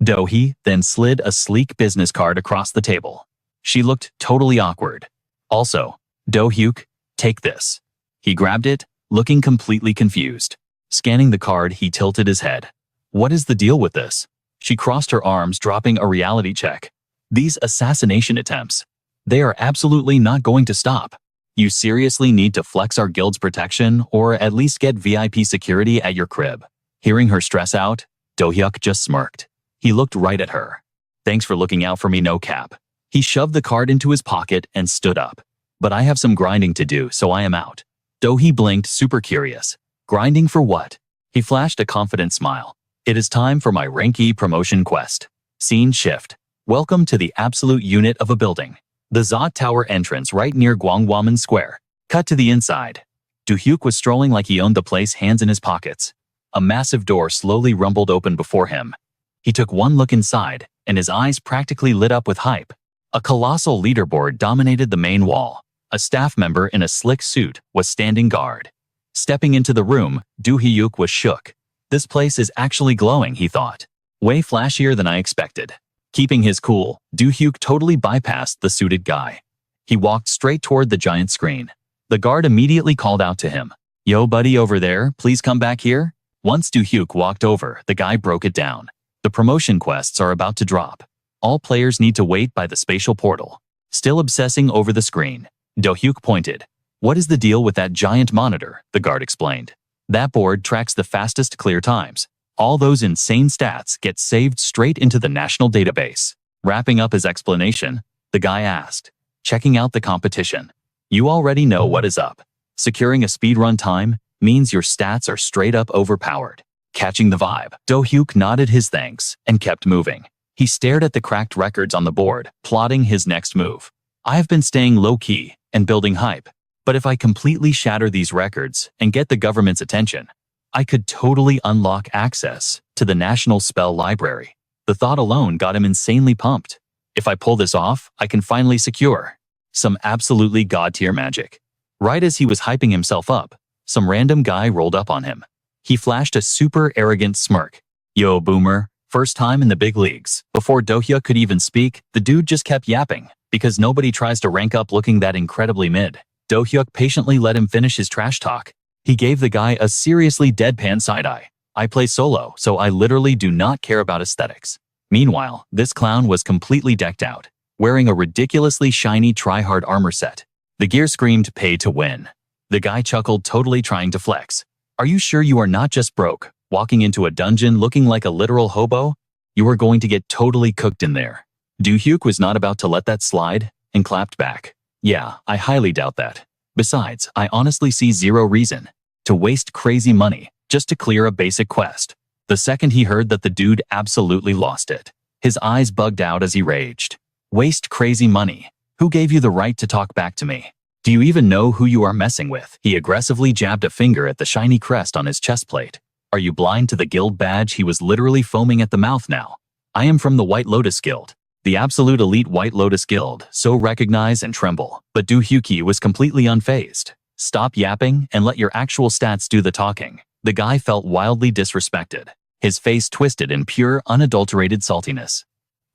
Do-hyuk then slid a sleek business card across the table. She looked totally awkward. Also, Do-hyuk, take this. He grabbed it, looking completely confused. Scanning the card, he tilted his head. What is the deal with this? She crossed her arms, dropping a reality check. These assassination attempts. They are absolutely not going to stop. You seriously need to flex our guild's protection or at least get VIP security at your crib. Hearing her stress out, Do-hyuk just smirked. He looked right at her. Thanks for looking out for me, no cap. He shoved the card into his pocket and stood up. But I have some grinding to do, so I am out. Do-hyuk blinked, super curious. Grinding for what? He flashed a confident smile. It is time for my rank E promotion quest. Scene shift. Welcome to the absolute unit of a building. The Zot Tower entrance right near Gwangwaman Square. Cut to the inside. Do-hyuk was strolling like he owned the place, hands in his pockets. A massive door slowly rumbled open before him. He took one look inside, and his eyes practically lit up with hype. A colossal leaderboard dominated the main wall. A staff member in a slick suit was standing guard. Stepping into the room, Do-hyuk was shook. This place is actually glowing, he thought. Way flashier than I expected. Keeping his cool, Do-hyuk totally bypassed the suited guy. He walked straight toward the giant screen. The guard immediately called out to him. Yo buddy over there, please come back here. Once Do-hyuk walked over, the guy broke it down. The promotion quests are about to drop. All players need to wait by the spatial portal. Still obsessing over the screen, Do-hyuk pointed. What is the deal with that giant monitor? The guard explained. That board tracks the fastest clear times. All those insane stats get saved straight into the national database. Wrapping up his explanation, the guy asked, checking out the competition. You already know what is up. Securing a speedrun time means your stats are straight up overpowered. Catching the vibe, Do-hyuk nodded his thanks and kept moving. He stared at the cracked records on the board, plotting his next move. I have been staying low-key and building hype. But if I completely shatter these records and get the government's attention, I could totally unlock access to the National Spell Library. The thought alone got him insanely pumped. If I pull this off, I can finally secure some absolutely god-tier magic. Right as he was hyping himself up, some random guy rolled up on him. He flashed a super arrogant smirk. Yo, boomer, first time in the big leagues. Before Do-hyuk could even speak, the dude just kept yapping, because nobody tries to rank up looking that incredibly mid. Do-hyuk patiently let him finish his trash talk. He gave the guy a seriously deadpan side-eye. I play solo, so I literally do not care about aesthetics. Meanwhile, this clown was completely decked out, wearing a ridiculously shiny try-hard armor set. The gear screamed pay to win. The guy chuckled, totally trying to flex. Are you sure you are not just broke, walking into a dungeon looking like a literal hobo? You are going to get totally cooked in there. Do-hyuk was not about to let that slide and clapped back. Yeah, I highly doubt that. Besides, I honestly see zero reason to waste crazy money just to clear a basic quest. The second he heard that, the dude absolutely lost it. His eyes bugged out as he raged. Waste crazy money? Who gave you the right to talk back to me? Do you even know who you are messing with? He aggressively jabbed a finger at the shiny crest on his chest plate. Are you blind to the guild badge? He was literally foaming at the mouth now. I am from the White Lotus Guild. The absolute elite White Lotus Guild, so recognize and tremble. But Do-hyuk was completely unfazed. Stop yapping and let your actual stats do the talking. The guy felt wildly disrespected. His face twisted in pure, unadulterated saltiness.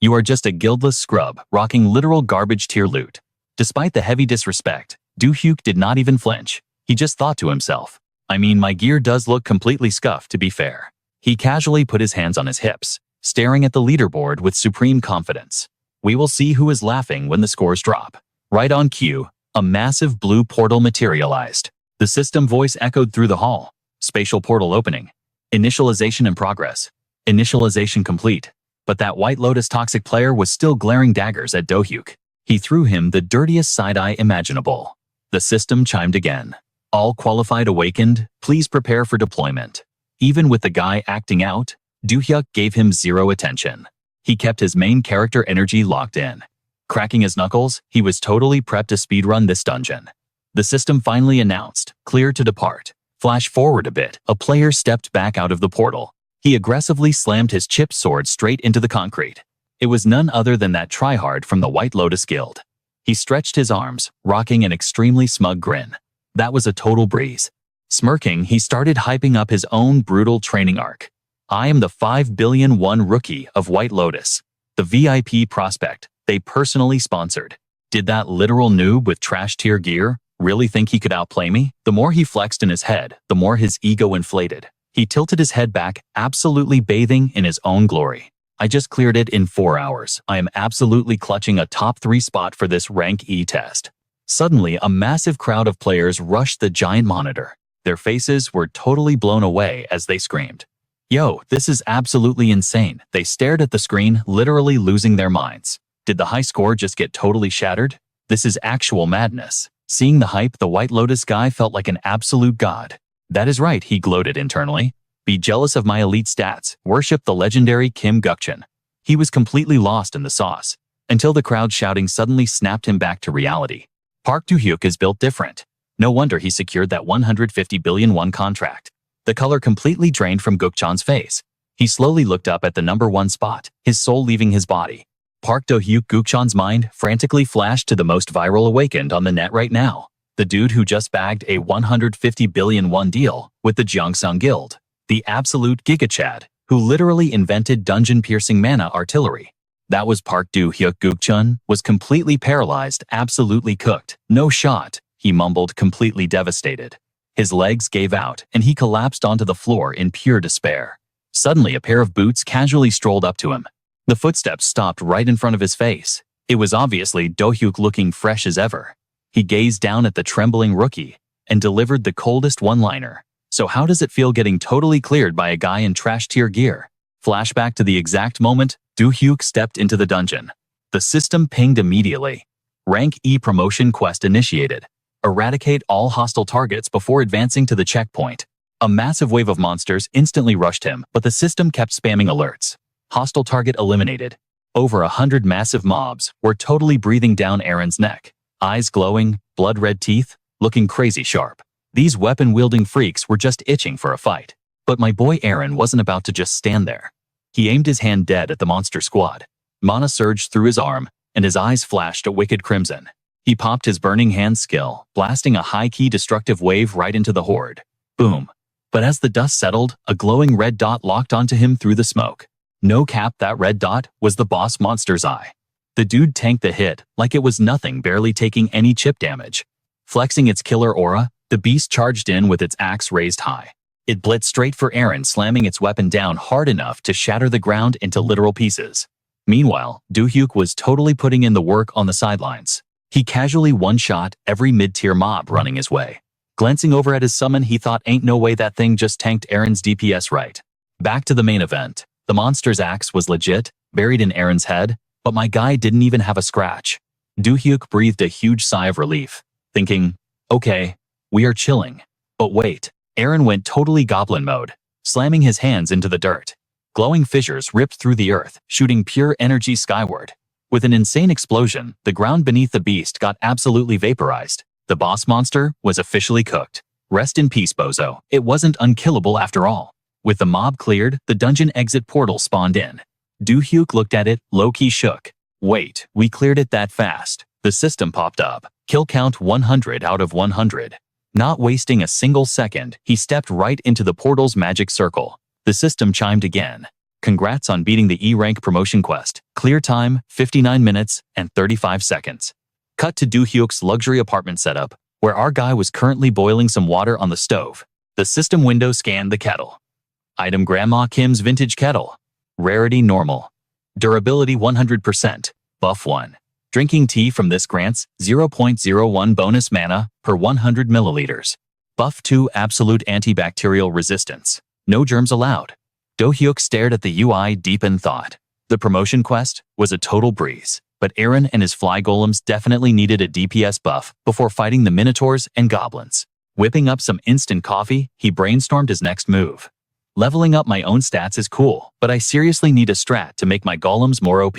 You are just a guildless scrub, rocking literal garbage tier loot. Despite the heavy disrespect, Do-hyuk did not even flinch. He just thought to himself, I mean, my gear does look completely scuffed, to be fair. He casually put his hands on his hips, staring at the leaderboard with supreme confidence. We will see who is laughing when the scores drop. Right on cue, a massive blue portal materialized. The system voice echoed through the hall. Spatial portal opening. Initialization in progress. Initialization complete. But that White Lotus toxic player was still glaring daggers at Do-hyuk. He threw him the dirtiest side-eye imaginable. The system chimed again. All qualified awakened, please prepare for deployment. Even with the guy acting out, Do-hyuk gave him zero attention. He kept his main character energy locked in. Cracking his knuckles, he was totally prepped to speedrun this dungeon. The system finally announced, clear to depart. Flash forward a bit, a player stepped back out of the portal. He aggressively slammed his chipped sword straight into the concrete. It was none other than that tryhard from the White Lotus Guild. He stretched his arms, rocking an extremely smug grin. That was a total breeze. Smirking, he started hyping up his own brutal training arc. I am the 5 billion won rookie of White Lotus, the VIP prospect they personally sponsored. Did that literal noob with trash tier gear really think he could outplay me? The more he flexed in his head, the more his ego inflated. He tilted his head back, absolutely bathing in his own glory. I just cleared it in 4 hours. I am absolutely clutching a top 3 spot for this rank E test. Suddenly, a massive crowd of players rushed the giant monitor. Their faces were totally blown away as they screamed. Yo, this is absolutely insane. They stared at the screen, literally losing their minds. Did the high score just get totally shattered? This is actual madness. Seeing the hype, the White Lotus guy felt like an absolute god. That is right, he gloated internally. Be jealous of my elite stats. Worship the legendary Kim Gukchan. He was completely lost in the sauce, until the crowd shouting suddenly snapped him back to reality. Park Do-hyuk is built different. No wonder he secured that 150 billion won contract. The color completely drained from Gukchan's face. He slowly looked up at the #1 spot, his soul leaving his body. Park Do-hyuk, Gukchan's mind frantically flashed to the most viral awakened on the net right now. The dude who just bagged a 150 billion won deal with the Gyeongsang Guild. The absolute Giga-chad, who literally invented dungeon-piercing mana artillery. That was Park Do-hyuk. Gukchan was completely paralyzed, absolutely cooked. No shot, he mumbled, completely devastated. His legs gave out, and he collapsed onto the floor in pure despair. Suddenly, a pair of boots casually strolled up to him. The footsteps stopped right in front of his face. It was obviously Do-hyuk, looking fresh as ever. He gazed down at the trembling rookie and delivered the coldest one-liner. So how does it feel getting totally cleared by a guy in trash tier gear? Flashback to the exact moment Do-hyuk stepped into the dungeon. The system pinged immediately. Rank E promotion quest initiated. Eradicate all hostile targets before advancing to the checkpoint. A massive wave of monsters instantly rushed him, but the system kept spamming alerts. Hostile target eliminated. Over 100 massive mobs were totally breathing down Aaron's neck. Eyes glowing, blood-red teeth, looking crazy sharp. These weapon-wielding freaks were just itching for a fight. But my boy Aaron wasn't about to just stand there. He aimed his hand dead at the monster squad. Mana surged through his arm, and his eyes flashed a wicked crimson. He popped his burning hand skill, blasting a high-key destructive wave right into the horde. Boom. But as the dust settled, a glowing red dot locked onto him through the smoke. No cap, that red dot was the boss monster's eye. The dude tanked the hit like it was nothing, barely taking any chip damage. Flexing its killer aura, the beast charged in with its axe raised high. It blitzed straight for Aaron, slamming its weapon down hard enough to shatter the ground into literal pieces. Meanwhile, Do-hyuk was totally putting in the work on the sidelines. He casually one-shot every mid-tier mob running his way. Glancing over at his summon, he thought, ain't no way that thing just tanked Aaron's DPS right. Back to the main event. The monster's axe was legit, buried in Aaron's head, but my guy didn't even have a scratch. Do-hyuk breathed a huge sigh of relief, thinking, okay, we are chilling. But wait, Aaron went totally goblin mode, slamming his hands into the dirt. Glowing fissures ripped through the earth, shooting pure energy skyward. With an insane explosion, the ground beneath the beast got absolutely vaporized. The boss monster was officially cooked. Rest in peace, bozo. It wasn't unkillable after all. With the mob cleared, the dungeon exit portal spawned in. Do-hyuk looked at it, low-key shook. Wait, we cleared it that fast. The system popped up. Kill count 100 out of 100. Not wasting a single second, he stepped right into the portal's magic circle. The system chimed again. Congrats on beating the E-rank promotion quest. Clear time, 59 minutes and 35 seconds. Cut to Do-hyuk's luxury apartment setup, where our guy was currently boiling some water on the stove. The system window scanned the kettle. Item Grandma Kim's vintage kettle. Rarity normal. Durability 100%. Buff 1. Drinking tea from this grants 0.01 bonus mana per 100 milliliters. Buff 2 absolute antibacterial resistance. No germs allowed. Do-hyuk stared at the UI deep in thought. The promotion quest was a total breeze, but Aaron and his fly golems definitely needed a DPS buff before fighting the minotaurs and goblins. Whipping up some instant coffee, he brainstormed his next move. Leveling up my own stats is cool, but I seriously need a strat to make my golems more OP.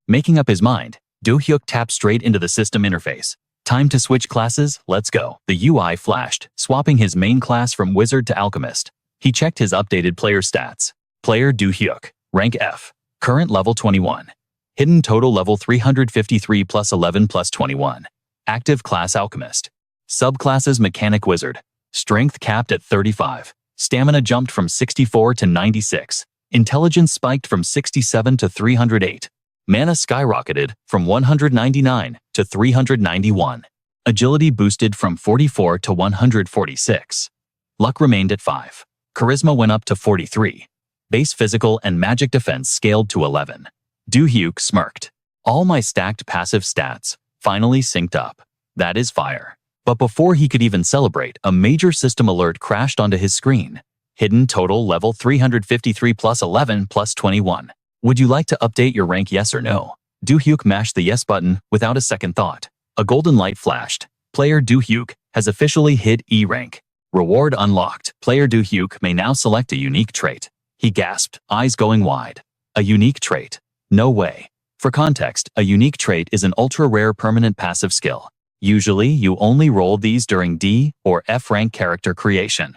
Making up his mind, Do-hyuk tapped straight into the system interface. Time to switch classes, let's go. The UI flashed, swapping his main class from wizard to alchemist. He checked his updated player stats. Player Do-hyuk, rank F, current level 21. Hidden total level 353 plus 11 plus 21. Active class alchemist. Subclasses mechanic wizard. Strength capped at 35. Stamina jumped from 64 to 96. Intelligence spiked from 67 to 308. Mana skyrocketed from 199 to 391. Agility boosted from 44 to 146. Luck remained at 5. Charisma went up to 43. Base physical and magic defense scaled to 11. Do-hyuk smirked. All my stacked passive stats finally synced up. That is fire. But before he could even celebrate, a major system alert crashed onto his screen. Hidden total level 353 plus 11 plus 21. Would you like to update your rank, yes or no? Do-hyuk mashed the yes button without a second thought. A golden light flashed. Player Do-hyuk has officially hit E rank. Reward unlocked. Player Do-hyuk may now select a unique trait. He gasped, eyes going wide. A unique trait? No way. For context, a unique trait is an ultra-rare permanent passive skill. Usually, you only roll these during D or F rank character creation.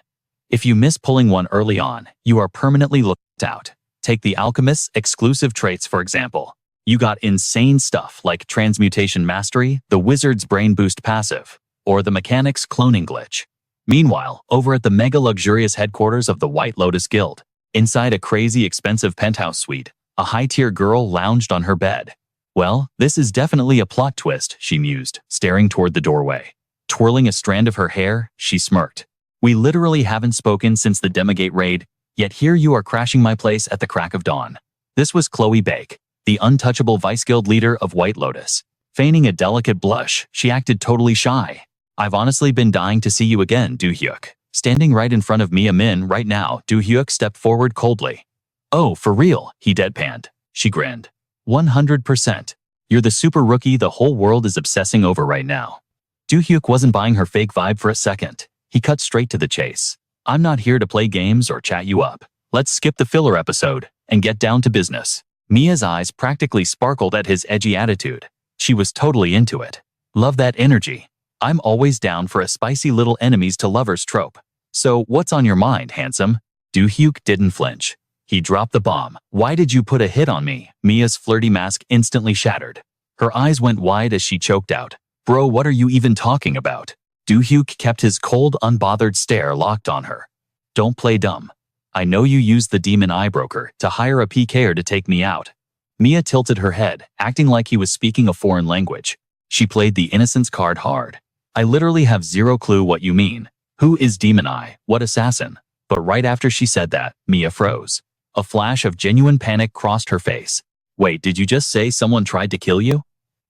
If you miss pulling one early on, you are permanently looked out. Take the alchemist's exclusive traits for example. You got insane stuff like Transmutation Mastery, the Wizard's Brain Boost passive, or the Mechanic's Cloning Glitch. Meanwhile, over at the mega luxurious headquarters of the White Lotus Guild, inside a crazy expensive penthouse suite, a high-tier girl lounged on her bed. Well, this is definitely a plot twist, she mused, staring toward the doorway. Twirling a strand of her hair, she smirked. We literally haven't spoken since the Demigate raid, yet here you are crashing my place at the crack of dawn. This was Chloe Bake, the untouchable Vice Guild leader of White Lotus. Feigning a delicate blush, she acted totally shy. I've honestly been dying to see you again, Do-hyuk. Standing right in front of Mia Min right now, Do-hyuk stepped forward coldly. Oh, for real, he deadpanned. She grinned. 100%. You're the super rookie the whole world is obsessing over right now. Do-hyuk wasn't buying her fake vibe for a second. He cut straight to the chase. I'm not here to play games or chat you up. Let's skip the filler episode and get down to business. Mia's eyes practically sparkled at his edgy attitude. She was totally into it. Love that energy. I'm always down for a spicy little enemies to lovers trope. So what's on your mind, handsome? Do-hyuk didn't flinch. He dropped the bomb. Why did you put a hit on me? Mia's flirty mask instantly shattered. Her eyes went wide as she choked out. Bro, what are you even talking about? Do-hyuk kept his cold, unbothered stare locked on her. Don't play dumb. I know you used the demon eye broker to hire a PKer to take me out. Mia tilted her head, acting like he was speaking a foreign language. She played the innocence card hard. I literally have zero clue what you mean. Who is Demon Eye? What assassin? But right after she said that, Mia froze. A flash of genuine panic crossed her face. Wait, did you just say someone tried to kill you?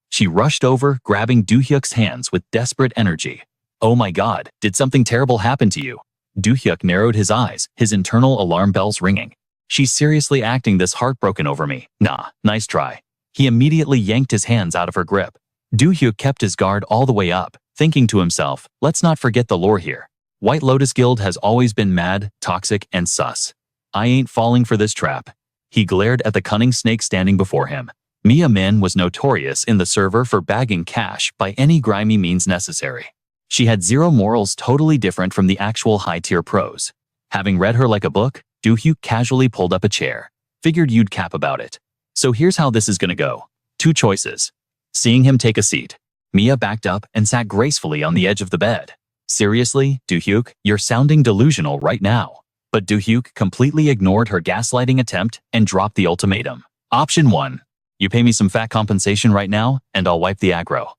She rushed over, grabbing Do-hyuk's hands with desperate energy. Oh my god, did something terrible happen to you? Do-hyuk narrowed his eyes, his internal alarm bells ringing. She's seriously acting this heartbroken over me. Nah, nice try. He immediately yanked his hands out of her grip. Do-hyuk kept his guard all the way up, thinking to himself, let's not forget the lore here. White Lotus Guild has always been mad, toxic, and sus. I ain't falling for this trap. He glared at the cunning snake standing before him. Mia Min was notorious in the server for bagging cash by any grimy means necessary. She had zero morals, totally different from the actual high-tier pros. Having read her like a book, Do-hyuk casually pulled up a chair. Figured you'd cap about it. So here's how this is gonna go. 2 choices. Seeing him take a seat, Mia backed up and sat gracefully on the edge of the bed. Seriously, Do-hyuk, you're sounding delusional right now. But Do-hyuk completely ignored her gaslighting attempt and dropped the ultimatum. Option 1. You pay me some fat compensation right now, and I'll wipe the aggro.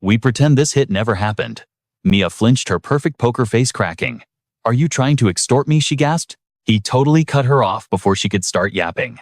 We pretend this hit never happened. Mia flinched, her perfect poker face cracking. Are you trying to extort me? She gasped. He totally cut her off before she could start yapping.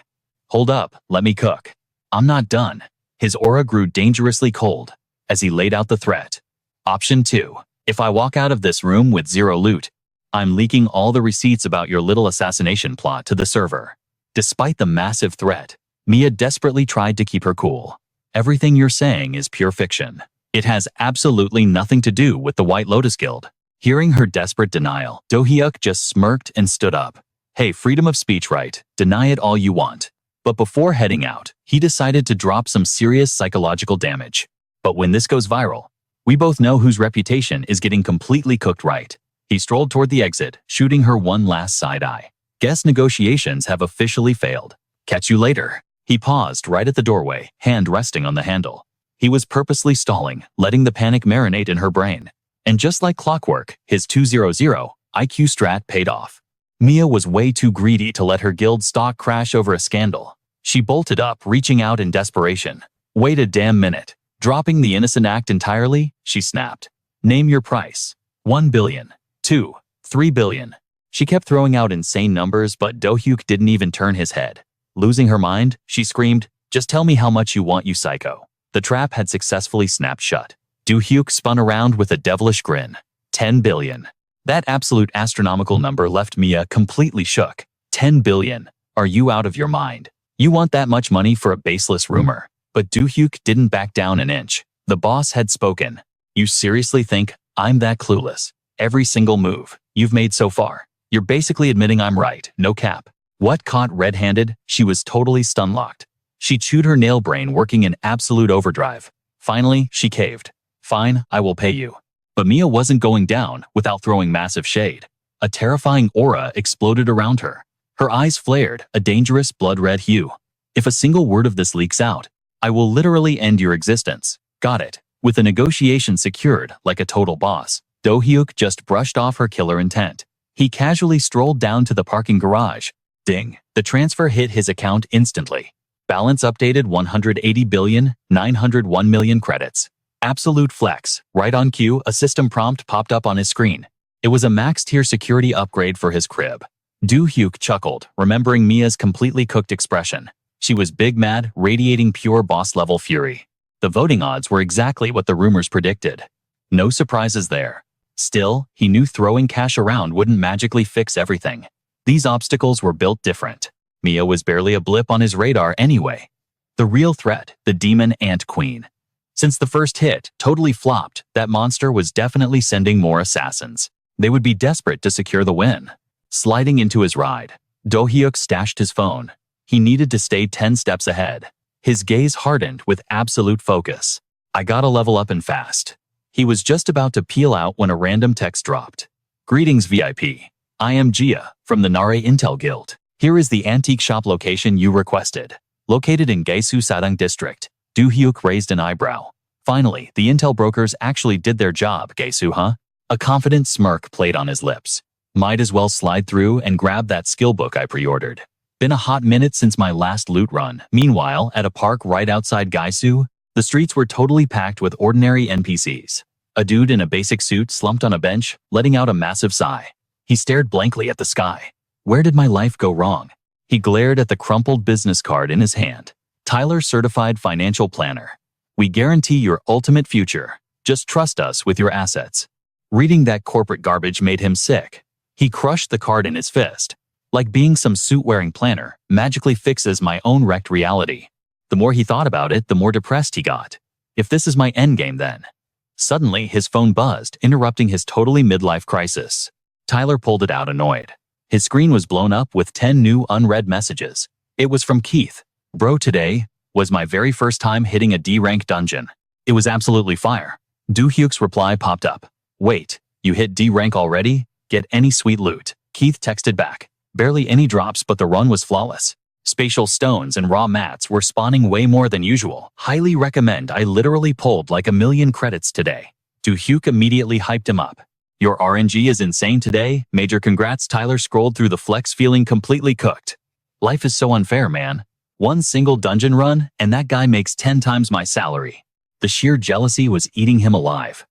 Hold up, let me cook. I'm not done. His aura grew dangerously cold as he laid out the threat. Option 2. If I walk out of this room with zero loot, I'm leaking all the receipts about your little assassination plot to the server. Despite the massive threat, Mia desperately tried to keep her cool. Everything you're saying is pure fiction. It has absolutely nothing to do with the White Lotus Guild. Hearing her desperate denial, Do-hyuk just smirked and stood up. Hey, freedom of speech, right? Deny it all you want. But before heading out, he decided to drop some serious psychological damage. But when this goes viral, we both know whose reputation is getting completely cooked, right? He strolled toward the exit, shooting her one last side eye. Guess negotiations have officially failed. Catch you later. He paused right at the doorway, hand resting on the handle. He was purposely stalling, letting the panic marinate in her brain. And just like clockwork, his 200 IQ strat paid off. Mia was way too greedy to let her guild stock crash over a scandal. She bolted up, reaching out in desperation. Wait a damn minute. Dropping the innocent act entirely, she snapped. Name your price. 1 billion. 2. 3 billion. She kept throwing out insane numbers, but Do-hyuk didn't even turn his head. Losing her mind, she screamed, just tell me how much you want, you psycho. The trap had successfully snapped shut. Do-hyuk spun around with a devilish grin. 10 billion. That absolute astronomical number left Mia completely shook. 10 billion. Are you out of your mind? You want that much money for a baseless rumor? But Do-hyuk didn't back down an inch. The boss had spoken. You seriously think I'm that clueless? Every single move you've made so far, you're basically admitting I'm right, no cap. What, caught red-handed? She was totally stun-locked. She chewed her nail, brain working in absolute overdrive. Finally, she caved. Fine, I will pay you. But Mia wasn't going down without throwing massive shade. A terrifying aura exploded around her. Her eyes flared, a dangerous blood-red hue. If a single word of this leaks out, I will literally end your existence. Got it. With the negotiation secured like a total boss, Do-hyuk just brushed off her killer intent. He casually strolled down to the parking garage. Ding. The transfer hit his account instantly. Balance updated 180,901,000,000 credits. Absolute flex. Right on cue, a system prompt popped up on his screen. It was a max-tier security upgrade for his crib. Do-hyuk chuckled, remembering Mia's completely cooked expression. She was big mad, radiating pure boss-level fury. The voting odds were exactly what the rumors predicted. No surprises there. Still, he knew throwing cash around wouldn't magically fix everything. These obstacles were built different. Mia was barely a blip on his radar anyway. The real threat, the demon ant queen. Since the first hit totally flopped, that monster was definitely sending more assassins. They would be desperate to secure the win. Sliding into his ride, Do-hyuk stashed his phone. He needed to stay 10 steps ahead. His gaze hardened with absolute focus. I gotta level up and fast. He was just about to peel out when a random text dropped. Greetings, VIP. I am Gia from the Nare Intel Guild. Here is the antique shop location you requested. Located in Gaesu Sadang District. Do-hyuk raised an eyebrow. Finally, the intel brokers actually did their job, Gaesu, huh? A confident smirk played on his lips. Might as well slide through and grab that skill book I pre-ordered. Been a hot minute since my last loot run. Meanwhile, at a park right outside Gaesu, the streets were totally packed with ordinary NPCs. A dude in a basic suit slumped on a bench, letting out a massive sigh. He stared blankly at the sky. Where did my life go wrong? He glared at the crumpled business card in his hand. Tyler Certified Financial Planner. We guarantee your ultimate future. Just trust us with your assets. Reading that corporate garbage made him sick. He crushed the card in his fist. Like being some suit-wearing planner magically fixes my own wrecked reality. The more he thought about it, the more depressed he got. If this is my endgame then. Suddenly, his phone buzzed, interrupting his totally midlife crisis. Tyler pulled it out, annoyed. His screen was blown up with 10 new unread messages. It was from Keith. Bro, today was my very first time hitting a D-rank dungeon. It was absolutely fire. Do-hyuk's reply popped up. Wait, you hit D-rank already? Get any sweet loot. Keith texted back. Barely any drops, but the run was flawless. Spatial stones and raw mats were spawning way more than usual. Highly recommend. I literally pulled like 1,000,000 credits today. Do-hyuk immediately hyped him up. Your RNG is insane today. Major congrats. Tyler scrolled through the flex feeling completely cooked. Life is so unfair, man. One single dungeon run, and that guy makes 10 times my salary. The sheer jealousy was eating him alive.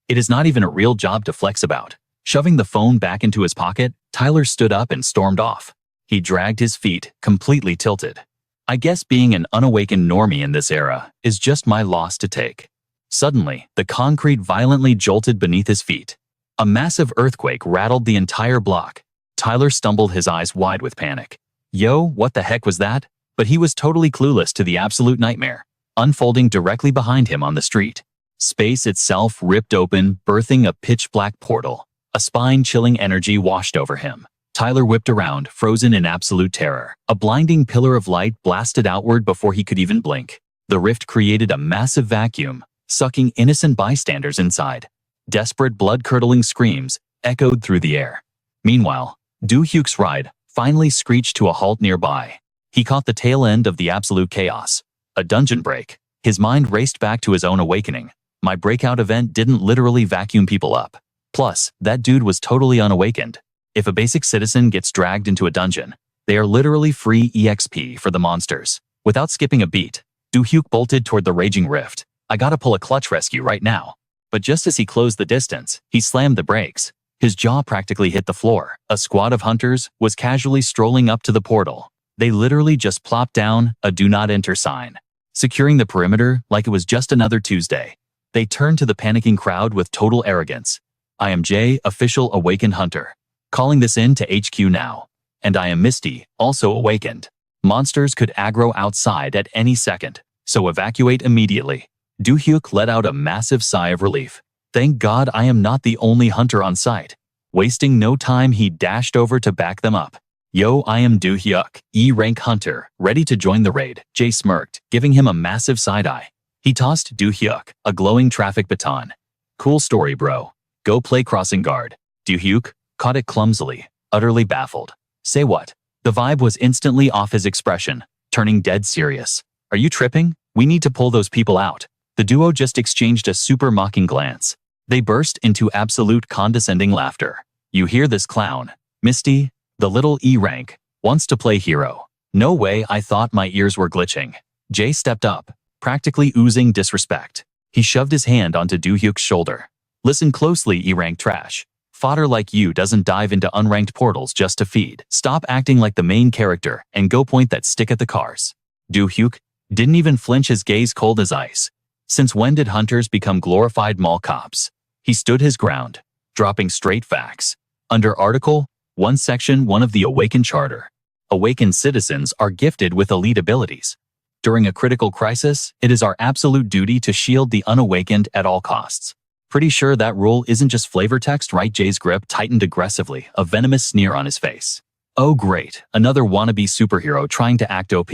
It is not even a real job to flex about. Shoving the phone back into his pocket, Tyler stood up and stormed off. He dragged his feet, completely tilted. I guess being an unawakened normie in this era is just my loss to take. Suddenly, the concrete violently jolted beneath his feet. A massive earthquake rattled the entire block. Tyler stumbled, his eyes wide with panic. Yo, what the heck was that? But he was totally clueless to the absolute nightmare unfolding directly behind him on the street. Space itself ripped open, birthing a pitch-black portal. A spine-chilling energy washed over him. Tyler whipped around, frozen in absolute terror. A blinding pillar of light blasted outward before he could even blink. The rift created a massive vacuum, sucking innocent bystanders inside. Desperate, blood-curdling screams echoed through the air. Meanwhile, Do-hyuk's ride finally screeched to a halt nearby. He caught the tail end of the absolute chaos. A dungeon break. His mind raced back to his own awakening. My breakout event didn't literally vacuum people up. Plus, that dude was totally unawakened. If a basic citizen gets dragged into a dungeon, they are literally free EXP for the monsters. Without skipping a beat, Do-hyuk bolted toward the raging rift. I gotta pull a clutch rescue right now. But just as he closed the distance, he slammed the brakes. His jaw practically hit the floor. A squad of hunters was casually strolling up to the portal. They literally just plopped down a do not enter sign, securing the perimeter like it was just another Tuesday. They turned to the panicking crowd with total arrogance. I am Jay, official awakened hunter. Calling this in to HQ now. And I am Misty, also awakened. Monsters could aggro outside at any second, so evacuate immediately. Do-hyuk let out a massive sigh of relief. Thank God I am not the only hunter on site. Wasting no time, he dashed over to back them up. Yo, I am Do-hyuk, E-rank hunter, ready to join the raid. Jay smirked, giving him a massive side-eye. He tossed Do-hyuk a glowing traffic baton. Cool story, bro. Go play crossing guard. Do-hyuk caught it clumsily, utterly baffled. Say what? The vibe was instantly off his expression, turning dead serious. Are you tripping? We need to pull those people out. The duo just exchanged a super mocking glance. They burst into absolute condescending laughter. You hear this clown? Misty, the little E-rank, wants to play hero. No way, I thought my ears were glitching. Jay stepped up, practically oozing disrespect. He shoved his hand onto Do-hyuk's shoulder. Listen closely, E-rank trash. Fodder like you doesn't dive into unranked portals just to feed. Stop acting like the main character and go point that stick at the cars. Do-hyuk didn't even flinch, his gaze cold as ice. Since when did hunters become glorified mall cops? He stood his ground, dropping straight facts. Under Article 1 Section 1 of the Awakened Charter, awakened citizens are gifted with elite abilities. During a critical crisis, it is our absolute duty to shield the unawakened at all costs. Pretty sure that rule isn't just flavor text, right? Jay's grip tightened aggressively, a venomous sneer on his face. Oh great, another wannabe superhero trying to act OP.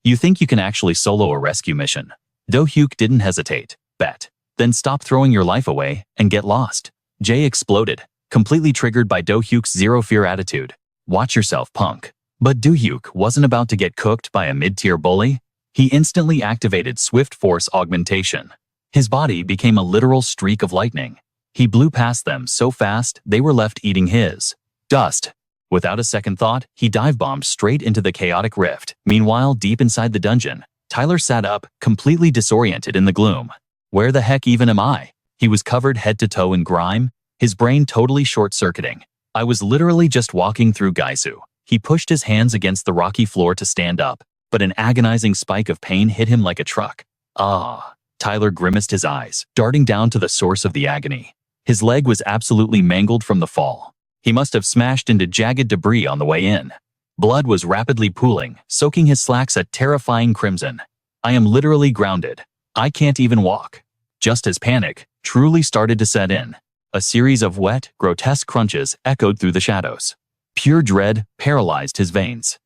You think you can actually solo a rescue mission? Do-hyuk didn't hesitate. Bet. Then stop throwing your life away and get lost. Jay exploded, completely triggered by Do-hyuk's zero-fear attitude. Watch yourself, punk. But Do-hyuk wasn't about to get cooked by a mid-tier bully. He instantly activated Swift Force Augmentation. His body became a literal streak of lightning. He blew past them so fast they were left eating his dust. Without a second thought, he dive-bombed straight into the chaotic rift. Meanwhile, deep inside the dungeon, Tyler sat up, completely disoriented in the gloom. Where the heck even am I? He was covered head to toe in grime, his brain totally short-circuiting. I was literally just walking through Gaisu. He pushed his hands against the rocky floor to stand up, but an agonizing spike of pain hit him like a truck. Ah. Tyler grimaced his eyes, darting down to the source of the agony. His leg was absolutely mangled from the fall. He must have smashed into jagged debris on the way in. Blood was rapidly pooling, soaking his slacks a terrifying crimson. I am literally grounded. I can't even walk. Just as panic truly started to set in, a series of wet, grotesque crunches echoed through the shadows. Pure dread paralyzed his veins.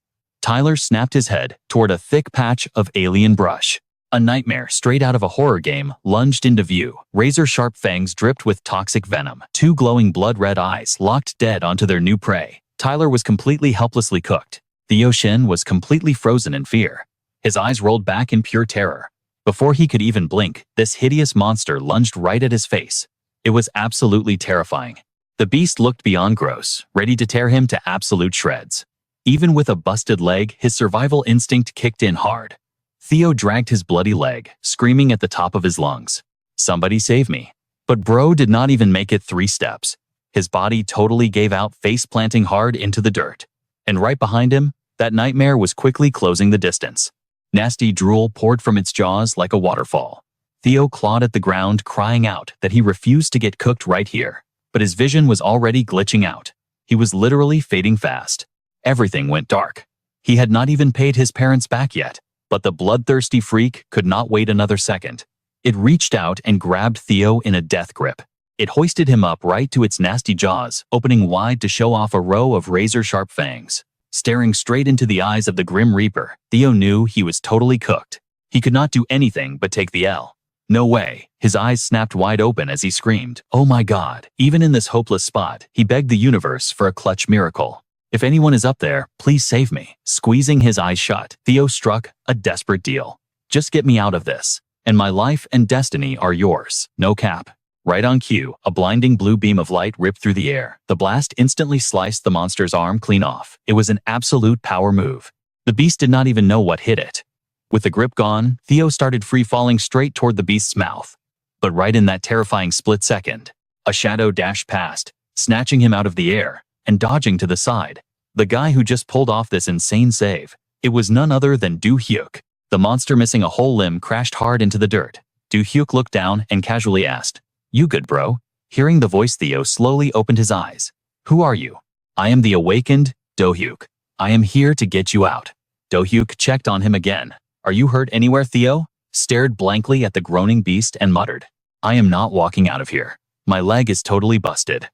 Tyler snapped his head toward a thick patch of alien brush. A nightmare straight out of a horror game lunged into view. Razor-sharp fangs dripped with toxic venom. Two glowing blood-red eyes locked dead onto their new prey. Tyler was completely helplessly cooked. The Yoshin was completely frozen in fear. His eyes rolled back in pure terror. Before he could even blink, this hideous monster lunged right at his face. It was absolutely terrifying. The beast looked beyond gross, ready to tear him to absolute shreds. Even with a busted leg, his survival instinct kicked in hard. Theo dragged his bloody leg, screaming at the top of his lungs. "Somebody save me." But bro did not even make it 3 steps. His body totally gave out, face-planting hard into the dirt. And right behind him, that nightmare was quickly closing the distance. Nasty drool poured from its jaws like a waterfall. Theo clawed at the ground, crying out that he refused to get cooked right here. But his vision was already glitching out. He was literally fading fast. Everything went dark. He had not even paid his parents back yet, but the bloodthirsty freak could not wait another second. It reached out and grabbed Theo in a death grip. It hoisted him up right to its nasty jaws, opening wide to show off a row of razor-sharp fangs. Staring straight into the eyes of the Grim Reaper, Theo knew he was totally cooked. He could not do anything but take the L. No way. His eyes snapped wide open as he screamed, "Oh my God." Even in this hopeless spot, he begged the universe for a clutch miracle. "If anyone is up there, please save me." Squeezing his eyes shut, Theo struck a desperate deal. "Just get me out of this, and my life and destiny are yours." No cap. Right on cue, a blinding blue beam of light ripped through the air. The blast instantly sliced the monster's arm clean off. It was an absolute power move. The beast did not even know what hit it. With the grip gone, Theo started free-falling straight toward the beast's mouth. But right in that terrifying split second, a shadow dashed past, snatching him out of the air and dodging to the side. The guy who just pulled off this insane save. It was none other than Do-hyuk. The monster missing a whole limb crashed hard into the dirt. Do-hyuk looked down and casually asked, "You good, bro?" Hearing the voice, Theo slowly opened his eyes. "Who are you?" "I am the awakened, Do-hyuk. I am here to get you out." Do-hyuk checked on him again. "Are you hurt anywhere?" Theo stared blankly at the groaning beast and muttered, "I am not walking out of here. My leg is totally busted."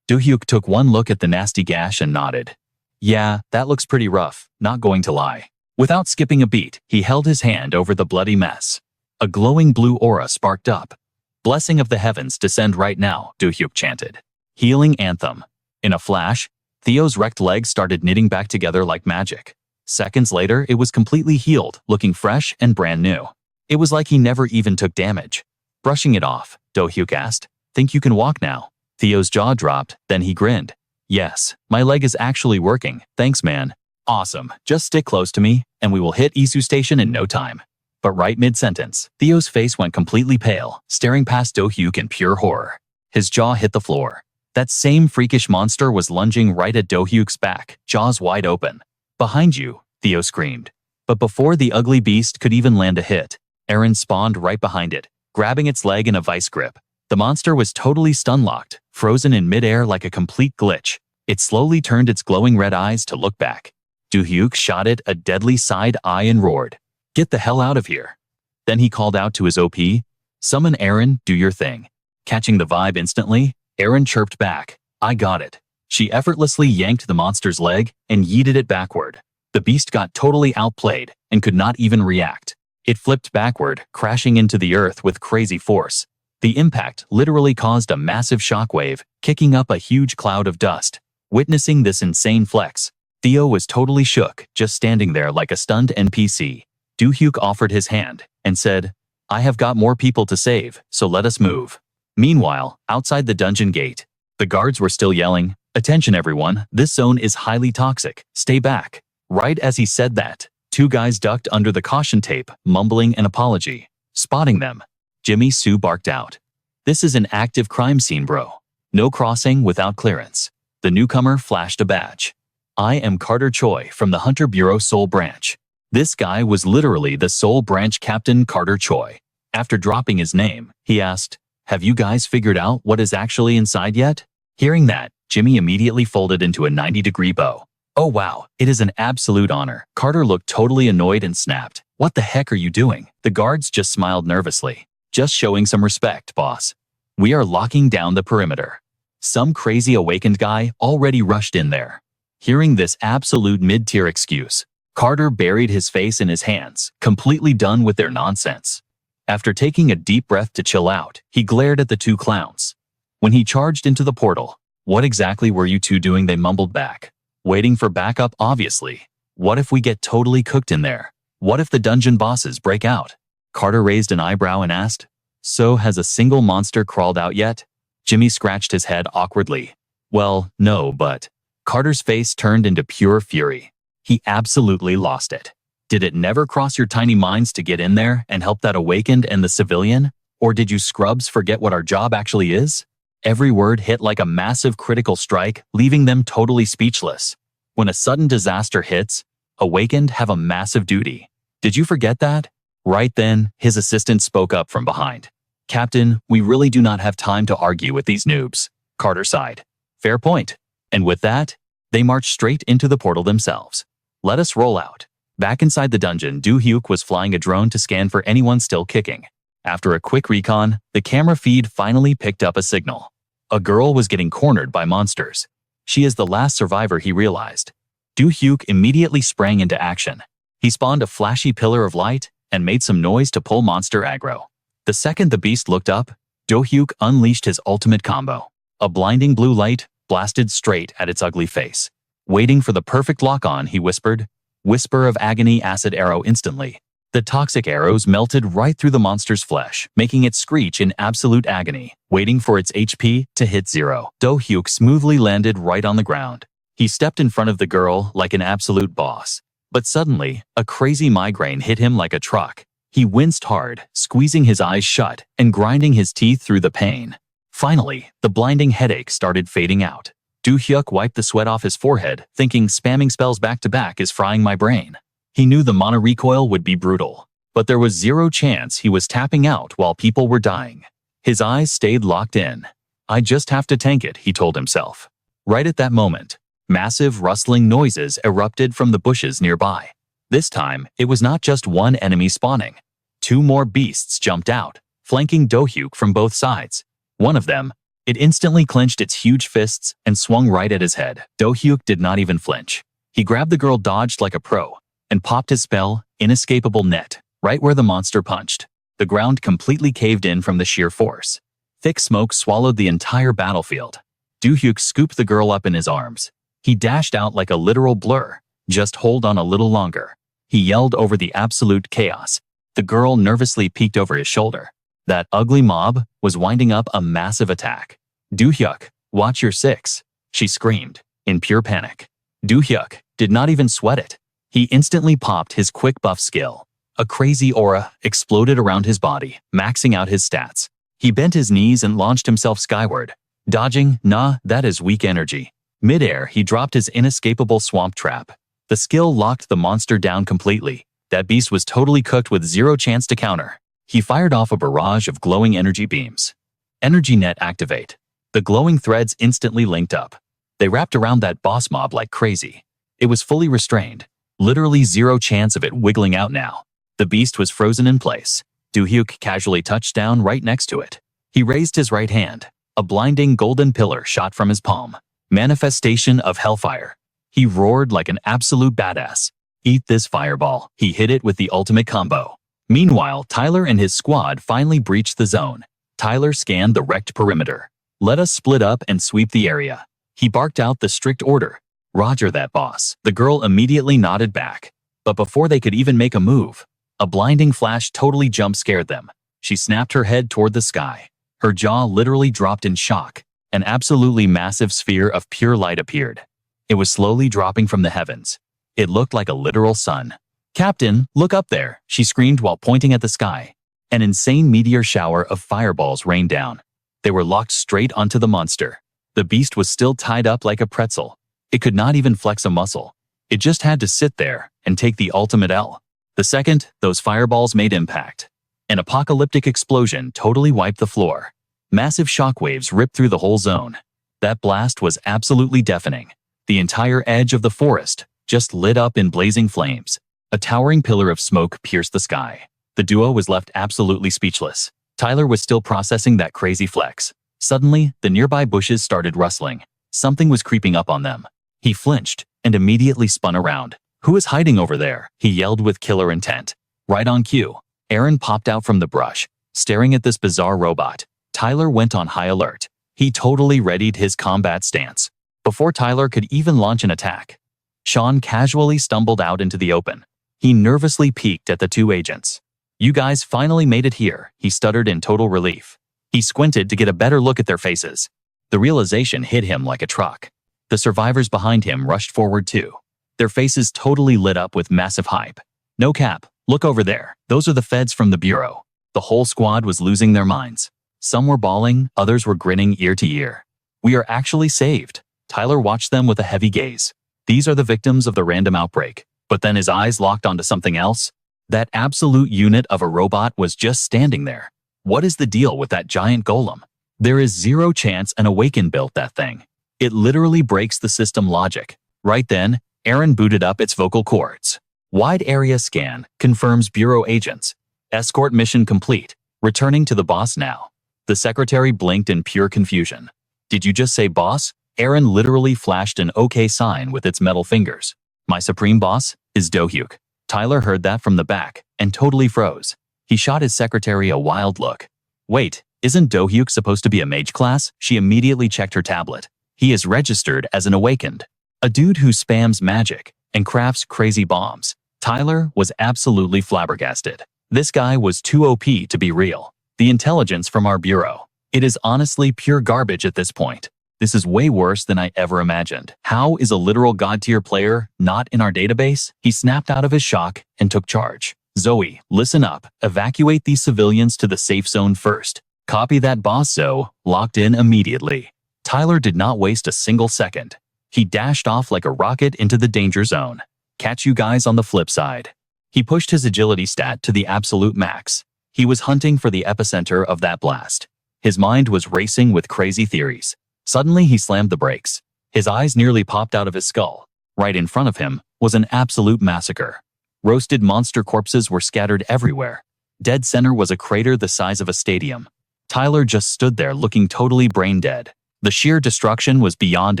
Do-hyuk took one look at the nasty gash and nodded. "Yeah, that looks pretty rough, not going to lie." Without skipping a beat, he held his hand over the bloody mess. A glowing blue aura sparked up. "Blessing of the heavens descend right now," Do-hyuk chanted. Healing anthem. In a flash, Theo's wrecked leg started knitting back together like magic. Seconds later, it was completely healed, looking fresh and brand new. It was like he never even took damage. Brushing it off, Do-hyuk asked, "Think you can walk now?" Theo's jaw dropped, then he grinned. "Yes, my leg is actually working, thanks man." "Awesome, just stick close to me, and we will hit Isu Station in no time." But right mid-sentence, Theo's face went completely pale, staring past Do-hyuk in pure horror. His jaw hit the floor. That same freakish monster was lunging right at Do-hyuk's back, jaws wide open. "Behind you," Theo screamed. But before the ugly beast could even land a hit, Eren spawned right behind it, grabbing its leg in a vice grip. The monster was totally stun-locked, frozen in midair like a complete glitch. It slowly turned its glowing red eyes to look back. Do-hyuk shot it a deadly side eye and roared, "Get the hell out of here." Then he called out to his OP, "Summon Eren, do your thing." Catching the vibe instantly, Eren chirped back, "I got it." She effortlessly yanked the monster's leg and yeeted it backward. The beast got totally outplayed and could not even react. It flipped backward, crashing into the earth with crazy force. The impact literally caused a massive shockwave, kicking up a huge cloud of dust. Witnessing this insane flex, Theo was totally shook, just standing there like a stunned NPC. Do-hyuk offered his hand and said, "I have got more people to save, so let us move." Meanwhile, outside the dungeon gate, the guards were still yelling, "Attention everyone, this zone is highly toxic, stay back." Right as he said that, 2 guys ducked under the caution tape, mumbling an apology. Spotting them, Jimmy Sue barked out, "This is an active crime scene, bro. No crossing without clearance." The newcomer flashed a badge. "I am Carter Choi from the Hunter Bureau Seoul Branch." This guy was literally the Seoul Branch Captain Carter Choi. After dropping his name, he asked, "Have you guys figured out what is actually inside yet?" Hearing that, Jimmy immediately folded into a 90-degree bow. "Oh wow, it is an absolute honor." Carter looked totally annoyed and snapped, "What the heck are you doing?" The guards just smiled nervously. "Just showing some respect, boss. We are locking down the perimeter." Some crazy awakened guy already rushed in there. Hearing this absolute mid-tier excuse, Carter buried his face in his hands, completely done with their nonsense. After taking a deep breath to chill out, he glared at the 2 clowns. When he charged into the portal, "What exactly were you 2 doing?" they mumbled back. "Waiting for backup, obviously. What if we get totally cooked in there? What if the dungeon bosses break out?" Carter raised an eyebrow and asked, "So has a single monster crawled out yet?" Jimmy scratched his head awkwardly. Well, no, but Carter's face turned into pure fury. He absolutely lost it. Did it never cross your tiny minds to get in there and help that awakened and the civilian? Or did you scrubs forget what our job actually is? Every word hit like a massive critical strike, leaving them totally speechless. When a sudden disaster hits, awakened have a massive duty. Did you forget that? Right then, his assistant spoke up from behind. Captain, we really do not have time to argue with these noobs. Carter sighed. Fair point. And with that, they marched straight into the portal themselves. Let us roll out. Back inside the dungeon, Do-hyuk was flying a drone to scan for anyone still kicking. After a quick recon, the camera feed finally picked up a signal. A girl was getting cornered by monsters. She is the last survivor, he realized. Do-hyuk immediately sprang into action. He spawned a flashy pillar of light and made some noise to pull monster aggro. The second the beast looked up, Do-hyuk unleashed his ultimate combo. A blinding blue light blasted straight at its ugly face. Waiting for the perfect lock-on, he whispered. Whisper of agony acid arrow instantly. The toxic arrows melted right through the monster's flesh, making it screech in absolute agony, waiting for its HP to hit 0. Do-hyuk smoothly landed right on the ground. He stepped in front of the girl like an absolute boss. But suddenly, a crazy migraine hit him like a truck. He winced hard, squeezing his eyes shut and grinding his teeth through the pain. Finally, the blinding headache started fading out. Do-hyuk wiped the sweat off his forehead, thinking spamming spells back-to-back is frying my brain. He knew the mana recoil would be brutal, but there was zero chance he was tapping out while people were dying. His eyes stayed locked in. I just have to tank it, he told himself. Right at that moment, massive rustling noises erupted from the bushes nearby. This time, it was not just one enemy spawning. 2 more beasts jumped out, flanking Do-hyuk from both sides. One of them, it instantly clenched its huge fists and swung right at his head. Do-hyuk did not even flinch. He grabbed the girl, dodged like a pro, and popped his spell, Inescapable Net, right where the monster punched. The ground completely caved in from the sheer force. Thick smoke swallowed the entire battlefield. Do-hyuk scooped the girl up in his arms. He dashed out like a literal blur. Just hold on a little longer. He yelled over the absolute chaos. The girl nervously peeked over his shoulder. That ugly mob was winding up a massive attack. Do-hyuk, watch your 6, she screamed, in pure panic. Do-hyuk did not even sweat it. He instantly popped his quick buff skill. A crazy aura exploded around his body, maxing out his stats. He bent his knees and launched himself skyward. Dodging, nah, that is weak energy. Mid-air, he dropped his inescapable swamp trap. The skill locked the monster down completely. That beast was totally cooked with zero chance to counter. He fired off a barrage of glowing energy beams. Energy net activate. The glowing threads instantly linked up. They wrapped around that boss mob like crazy. It was fully restrained. Literally zero chance of it wiggling out now. The beast was frozen in place. Do-hyuk casually touched down right next to it. He raised his right hand. A blinding golden pillar shot from his palm. Manifestation of hellfire. He roared like an absolute badass. Eat this fireball. He hit it with the ultimate combo. Meanwhile, Tyler and his squad finally breached the zone. Tyler scanned the wrecked perimeter. Let us split up and sweep the area. He barked out the strict order. Roger that, boss. The girl immediately nodded back. But before they could even make a move, a blinding flash totally jump-scared them. She snapped her head toward the sky. Her jaw literally dropped in shock. An absolutely massive sphere of pure light appeared. It was slowly dropping from the heavens. It looked like a literal sun. Captain, look up there, she screamed while pointing at the sky. An insane meteor shower of fireballs rained down. They were locked straight onto the monster. The beast was still tied up like a pretzel. It could not even flex a muscle. It just had to sit there and take the ultimate L. The second those fireballs made impact, an apocalyptic explosion totally wiped the floor. Massive shockwaves ripped through the whole zone. That blast was absolutely deafening. The entire edge of the forest just lit up in blazing flames. A towering pillar of smoke pierced the sky. The duo was left absolutely speechless. Tyler was still processing that crazy flex. Suddenly, the nearby bushes started rustling. Something was creeping up on them. He flinched and immediately spun around. Who is hiding over there? He yelled with killer intent. Right on cue, Aaron popped out from the brush, staring at this bizarre robot. Tyler went on high alert. He totally readied his combat stance. Before Tyler could even launch an attack, Sean casually stumbled out into the open. He nervously peeked at the 2 agents. You guys finally made it here, he stuttered in total relief. He squinted to get a better look at their faces. The realization hit him like a truck. The survivors behind him rushed forward too. Their faces totally lit up with massive hype. No cap, look over there. Those are the feds from the bureau. The whole squad was losing their minds. Some were bawling, others were grinning ear to ear. We are actually saved. Tyler watched them with a heavy gaze. These are the victims of the random outbreak. But then his eyes locked onto something else. That absolute unit of a robot was just standing there. What is the deal with that giant golem? There is zero chance an Awaken built that thing. It literally breaks the system logic. Right then, Aaron booted up its vocal cords. Wide area scan, confirms Bureau agents. Escort mission complete. Returning to the boss now. The secretary blinked in pure confusion. Did you just say boss? Aaron literally flashed an OK sign with its metal fingers. My supreme boss is Do-hyuk. Tyler heard that from the back and totally froze. He shot his secretary a wild look. Wait, isn't Do-hyuk supposed to be a mage class? She immediately checked her tablet. He is registered as an awakened. A dude who spams magic and crafts crazy bombs. Tyler was absolutely flabbergasted. This guy was too OP to be real. The intelligence from our bureau. It is honestly pure garbage at this point. This is way worse than I ever imagined. How is a literal god-tier player not in our database? He snapped out of his shock and took charge. Zoe, listen up. Evacuate these civilians to the safe zone first. Copy that, boss. Zoe, locked in immediately. Tyler did not waste a single second. He dashed off like a rocket into the danger zone. Catch you guys on the flip side. He pushed his agility stat to the absolute max. He was hunting for the epicenter of that blast. His mind was racing with crazy theories. Suddenly, he slammed the brakes. His eyes nearly popped out of his skull. Right in front of him was an absolute massacre. Roasted monster corpses were scattered everywhere. Dead center was a crater the size of a stadium. Tyler just stood there looking totally brain dead. The sheer destruction was beyond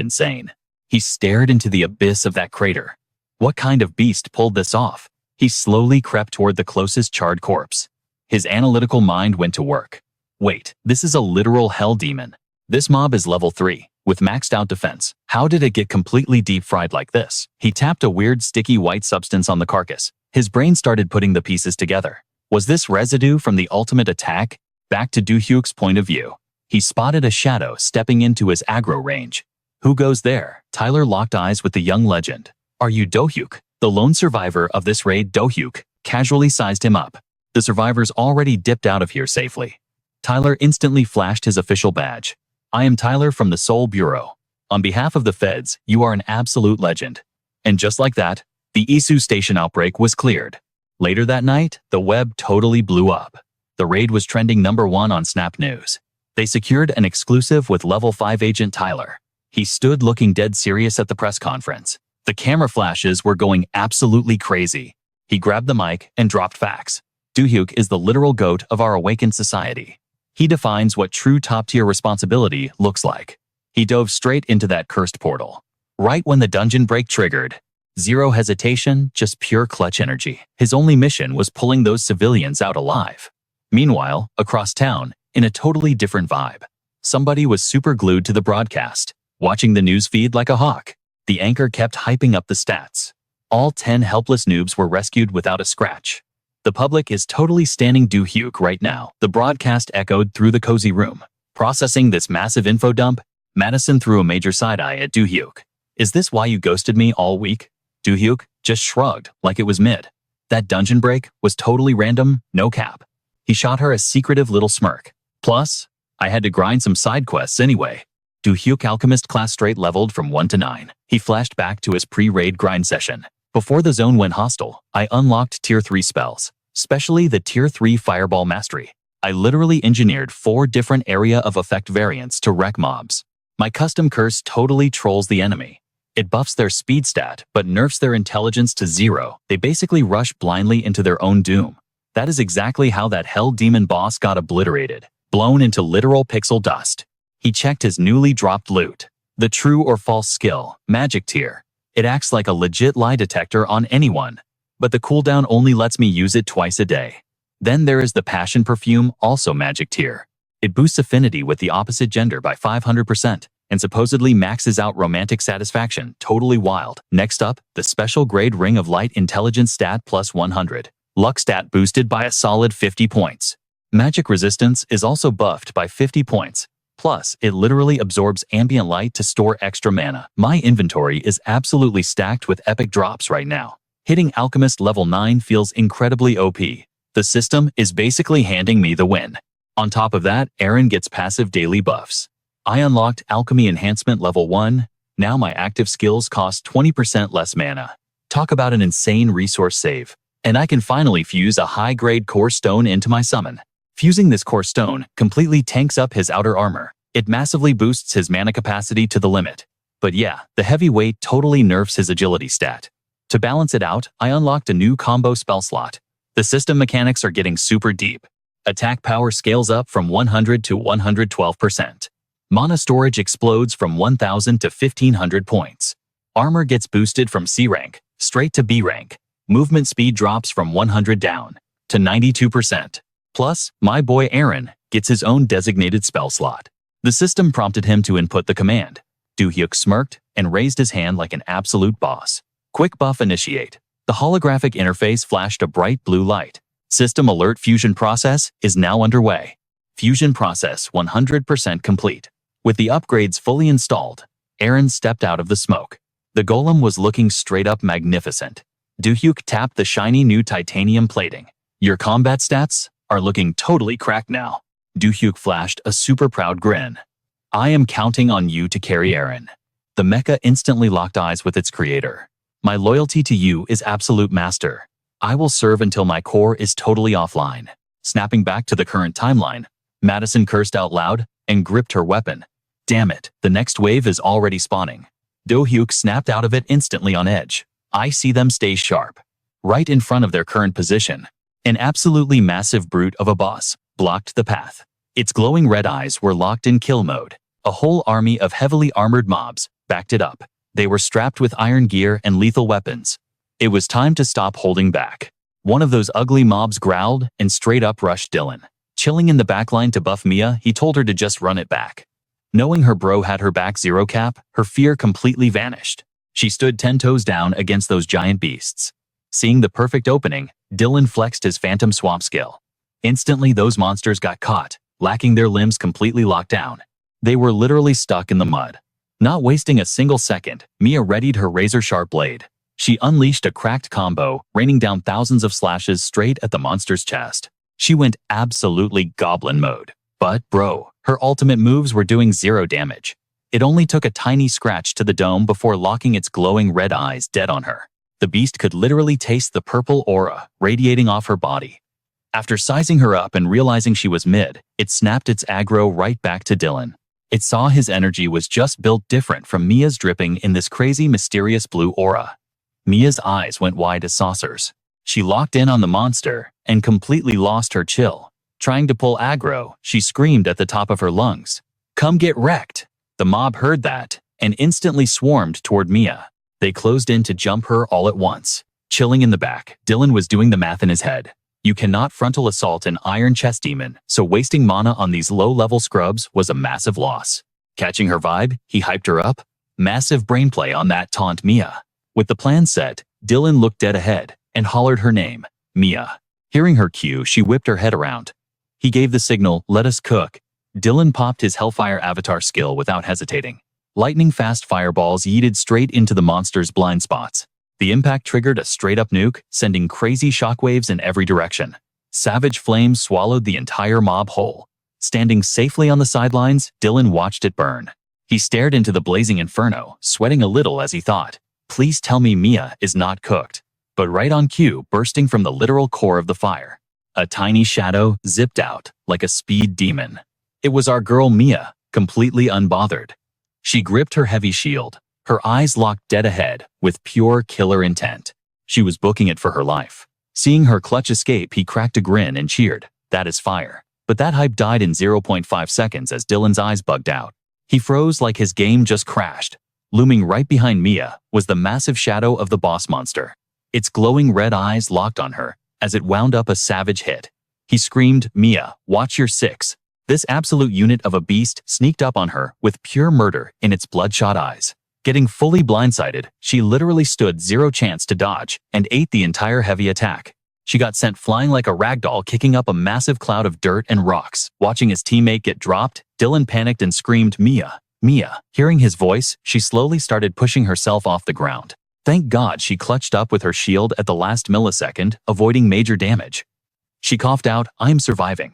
insane. He stared into the abyss of that crater. What kind of beast pulled this off? He slowly crept toward the closest charred corpse. His analytical mind went to work. Wait, this is a literal hell demon. This mob is level 3, with maxed out defense. How did it get completely deep-fried like this? He tapped a weird sticky white substance on the carcass. His brain started putting the pieces together. Was this residue from the ultimate attack? Back to Do-hyuk's point of view. He spotted a shadow stepping into his aggro range. Who goes there? Tyler locked eyes with the young legend. Are you Do-hyuk? The lone survivor of this raid, Do-hyuk, casually sized him up. The survivors already dipped out of here safely. Tyler instantly flashed his official badge. I am Tyler from the Seoul Bureau. On behalf of the feds, you are an absolute legend. And just like that, the Isu station outbreak was cleared. Later that night, the web totally blew up. The raid was trending #1 on Snap News. They secured an exclusive with level 5 agent Tyler. He stood looking dead serious at the press conference. The camera flashes were going absolutely crazy. He grabbed the mic and dropped facts. Do-hyuk is the literal goat of our awakened society. He defines what true top-tier responsibility looks like. He dove straight into that cursed portal. Right when the dungeon break triggered. Zero hesitation, just pure clutch energy. His only mission was pulling those civilians out alive. Meanwhile, across town, in a totally different vibe, somebody was super glued to the broadcast, watching the news feed like a hawk. The anchor kept hyping up the stats. All 10 helpless noobs were rescued without a scratch. The public is totally standing Do-hyuk right now. The broadcast echoed through the cozy room. Processing this massive info dump, Madison threw a major side-eye at Do-hyuk. Is this why you ghosted me all week? Do-hyuk just shrugged like it was mid. That dungeon break was totally random, no cap. He shot her a secretive little smirk. Plus, I had to grind some side quests anyway. Do-hyuk alchemist class straight leveled from 1 to 9. He flashed back to his pre-raid grind session. Before the zone went hostile, I unlocked tier 3 spells, especially the tier 3 fireball mastery. I literally engineered 4 different area of effect variants to wreck mobs. My custom curse totally trolls the enemy. It buffs their speed stat, but nerfs their intelligence to 0. They basically rush blindly into their own doom. That is exactly how that hell demon boss got obliterated, blown into literal pixel dust. He checked his newly dropped loot. The true or false skill, magic tier. It acts like a legit lie detector on anyone, but the cooldown only lets me use it twice a day. Then there is the passion perfume, also magic tier. It boosts affinity with the opposite gender by 500% and supposedly maxes out romantic satisfaction, totally wild. Next up, the special grade ring of light intelligence stat plus 100. Luck stat boosted by a solid 50 points. Magic resistance is also buffed by 50 points. Plus, it literally absorbs ambient light to store extra mana. My inventory is absolutely stacked with epic drops right now. Hitting Alchemist level 9 feels incredibly OP. The system is basically handing me the win. On top of that, Eren gets passive daily buffs. I unlocked Alchemy Enhancement level 1. Now my active skills cost 20% less mana. Talk about an insane resource save. And I can finally fuse a high-grade core stone into my summon. Fusing this core stone completely tanks up his outer armor. It massively boosts his mana capacity to the limit. But yeah, the heavy weight totally nerfs his agility stat. To balance it out, I unlocked a new combo spell slot. The system mechanics are getting super deep. Attack power scales up from 100 to 112%. Mana storage explodes from 1000 to 1500 points. Armor gets boosted from C rank, straight to B rank. Movement speed drops from 100 down to 92%. Plus, my boy Eren gets his own designated spell slot. The system prompted him to input the command. Do-hyuk smirked and raised his hand like an absolute boss. Quick buff initiate. The holographic interface flashed a bright blue light. System alert fusion process is now underway. Fusion process 100% complete. With the upgrades fully installed, Eren stepped out of the smoke. The golem was looking straight up magnificent. Do-hyuk tapped the shiny new titanium plating. Your combat stats are looking totally cracked now. Do-hyuk flashed a super proud grin. I am counting on you to carry Eren. The mecha instantly locked eyes with its creator. My loyalty to you is absolute master. I will serve until my core is totally offline. Snapping back to the current timeline, Madison cursed out loud and gripped her weapon. Damn it, the next wave is already spawning. Do-hyuk snapped out of it instantly on edge. I see them stay sharp. Right in front of their current position. An absolutely massive brute of a boss blocked the path. Its glowing red eyes were locked in kill mode. A whole army of heavily armored mobs backed it up. They were strapped with iron gear and lethal weapons. It was time to stop holding back. One of those ugly mobs growled and straight up rushed Dylan. Chilling in the backline to buff Mia, he told her to just run it back. Knowing her bro had her back zero cap, her fear completely vanished. She stood 10 toes down against those giant beasts. Seeing the perfect opening, Dylan flexed his phantom swap skill. Instantly those monsters got caught, lacking their limbs completely locked down. They were literally stuck in the mud. Not wasting a single second, Mia readied her razor-sharp blade. She unleashed a cracked combo, raining down thousands of slashes straight at the monster's chest. She went absolutely goblin mode. But, bro, her ultimate moves were doing zero damage. It only took a tiny scratch to the dome before locking its glowing red eyes dead on her. The beast could literally taste the purple aura radiating off her body. After sizing her up and realizing she was mid, it snapped its aggro right back to Dylan. It saw his energy was just built different from Mia's dripping in this crazy mysterious blue aura. Mia's eyes went wide as saucers. She locked in on the monster and completely lost her chill. Trying to pull aggro, she screamed at the top of her lungs. Come get wrecked! The mob heard that and instantly swarmed toward Mia. They closed in to jump her all at once. Chilling in the back, Dylan was doing the math in his head. You cannot frontal assault an iron chest demon, so wasting mana on these low-level scrubs was a massive loss. Catching her vibe, he hyped her up. Massive brainplay on that taunt Mia. With the plan set, Dylan looked dead ahead and hollered her name, Mia. Hearing her cue, she whipped her head around. He gave the signal, let us cook. Dylan popped his Hellfire Avatar skill without hesitating. Lightning-fast fireballs yeeted straight into the monster's blind spots. The impact triggered a straight-up nuke, sending crazy shockwaves in every direction. Savage flames swallowed the entire mob whole. Standing safely on the sidelines, Dylan watched it burn. He stared into the blazing inferno, sweating a little as he thought, please tell me Mia is not cooked. But right on cue, bursting from the literal core of the fire, a tiny shadow zipped out like a speed demon. It was our girl Mia, completely unbothered. She gripped her heavy shield, her eyes locked dead ahead with pure killer intent. She was booking it for her life. Seeing her clutch escape, he cracked a grin and cheered, that is fire. But that hype died in 0.5 seconds as Dylan's eyes bugged out. He froze like his game just crashed. Looming right behind Mia was the massive shadow of the boss monster. Its glowing red eyes locked on her as it wound up a savage hit. He screamed, Mia, watch your six. This absolute unit of a beast sneaked up on her with pure murder in its bloodshot eyes. Getting fully blindsided, she literally stood zero chance to dodge and ate the entire heavy attack. She got sent flying like a ragdoll, kicking up a massive cloud of dirt and rocks. Watching his teammate get dropped, Dylan panicked and screamed, "Mia! Mia!" Hearing his voice, she slowly started pushing herself off the ground. Thank God she clutched up with her shield at the last millisecond, avoiding major damage. She coughed out, "I'm surviving."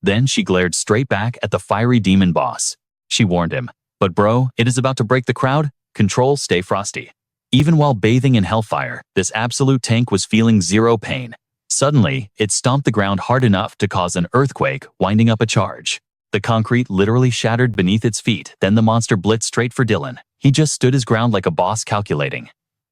Then she glared straight back at the fiery demon boss. She warned him, "But bro, it is about to break the crowd. Control, stay frosty." Even while bathing in hellfire, this absolute tank was feeling zero pain. Suddenly, it stomped the ground hard enough to cause an earthquake, winding up a charge. The concrete literally shattered beneath its feet, then the monster blitzed straight for Dylan. He just stood his ground like a boss, calculating.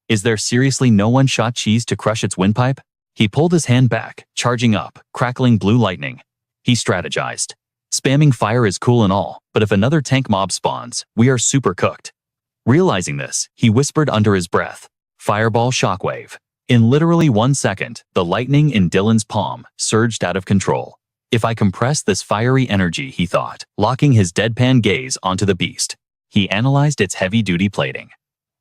Is there seriously no one-shot cheese to crush its windpipe? He pulled his hand back, charging up, crackling blue lightning. He strategized. Spamming fire is cool and all, but if another tank mob spawns, we are super cooked. Realizing this, he whispered under his breath, "Fireball shockwave." In literally 1 second, the lightning in Dylan's palm surged out of control. If I compress this fiery energy, he thought, locking his deadpan gaze onto the beast. He analyzed its heavy-duty plating.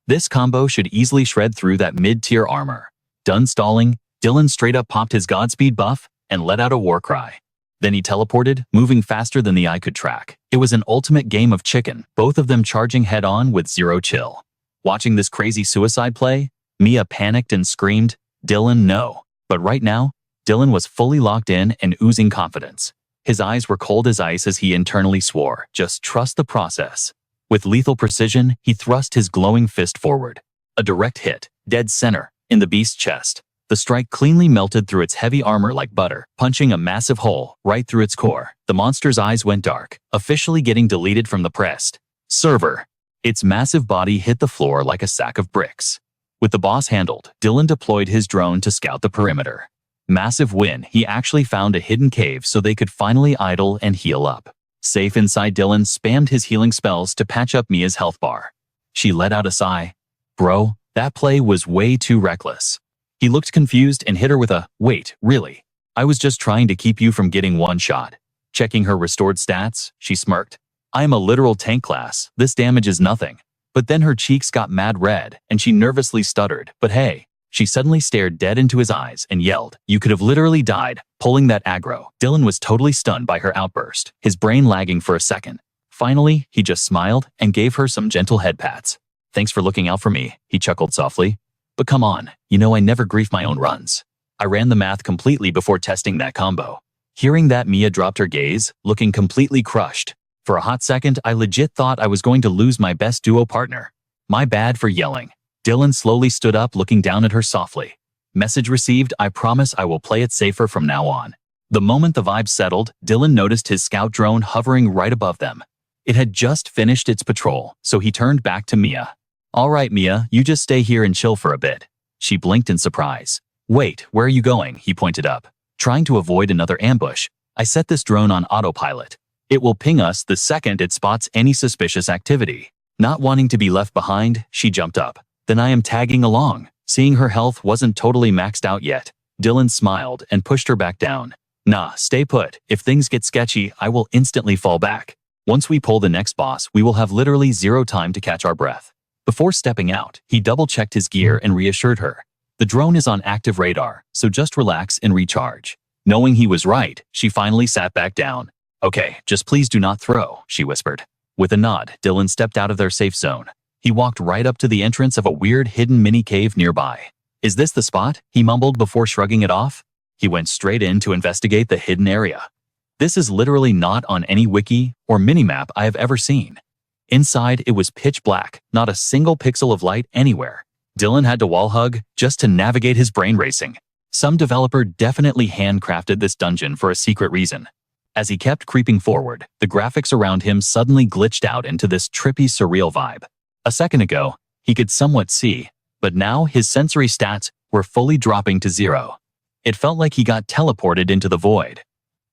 This combo should easily shred through that mid-tier armor. Done stalling, Dylan straight up popped his Godspeed buff and let out a war cry. Then he teleported, moving faster than the eye could track. It was an ultimate game of chicken, both of them charging head-on with zero chill. Watching this crazy suicide play, Mia panicked and screamed, "Dylan, no." But right now, Dylan was fully locked in and oozing confidence. His eyes were cold as ice as he internally swore, "Just trust the process." With lethal precision, he thrust his glowing fist forward. A direct hit, dead center, in the beast's chest. The strike cleanly melted through its heavy armor like butter, punching a massive hole right through its core. The monster's eyes went dark, officially getting deleted from the pressed server. Its massive body hit the floor like a sack of bricks. With the boss handled, Dylan deployed his drone to scout the perimeter. Massive win, he actually found a hidden cave so they could finally idle and heal up. Safe inside, Dylan spammed his healing spells to patch up Mia's health bar. She let out a sigh. "Bro, that play was way too reckless." He looked confused and hit her with a, "Wait, really? I was just trying to keep you from getting one shot." Checking her restored stats, she smirked. "I am a literal tank class, this damage is nothing." But then her cheeks got mad red, and she nervously stuttered, "But hey." She suddenly stared dead into his eyes and yelled, "You could have literally died, pulling that aggro." Dylan was totally stunned by her outburst, his brain lagging for a second. Finally, he just smiled and gave her some gentle head pats. "Thanks for looking out for me," he chuckled softly. "But come on, you know I never grief my own runs." I ran the math completely before testing that combo. Hearing that, Mia dropped her gaze, looking completely crushed. For a hot second, I legit thought I was going to lose my best duo partner. My bad for yelling. Dylan slowly stood up, looking down at her softly. "Message received, I promise I will play it safer from now on." The moment the vibe settled, Dylan noticed his scout drone hovering right above them. It had just finished its patrol, so he turned back to Mia. "All right, Mia, you just stay here and chill for a bit." She blinked in surprise. "Wait, where are you going?" He pointed up. "Trying to avoid another ambush. I set this drone on autopilot. It will ping us the second it spots any suspicious activity." Not wanting to be left behind, she jumped up. "Then I am tagging along." Seeing her health wasn't totally maxed out yet, Dylan smiled and pushed her back down. "Nah, stay put. If things get sketchy, I will instantly fall back. Once we pull the next boss, we will have literally zero time to catch our breath." Before stepping out, he double-checked his gear and reassured her. "The drone is on active radar, so just relax and recharge." Knowing he was right, she finally sat back down. "Okay, just please do not throw," she whispered. With a nod, Dylan stepped out of their safe zone. He walked right up to the entrance of a weird hidden mini-cave nearby. "Is this the spot?" he mumbled before shrugging it off. He went straight in to investigate the hidden area. This is literally not on any wiki or minimap I have ever seen. Inside, it was pitch black, not a single pixel of light anywhere. Dylan had to wall hug just to navigate, his brain racing. Some developer definitely handcrafted this dungeon for a secret reason. As he kept creeping forward, the graphics around him suddenly glitched out into this trippy, surreal vibe. A second ago, he could somewhat see, but now his sensory stats were fully dropping to zero. It felt like he got teleported into the void.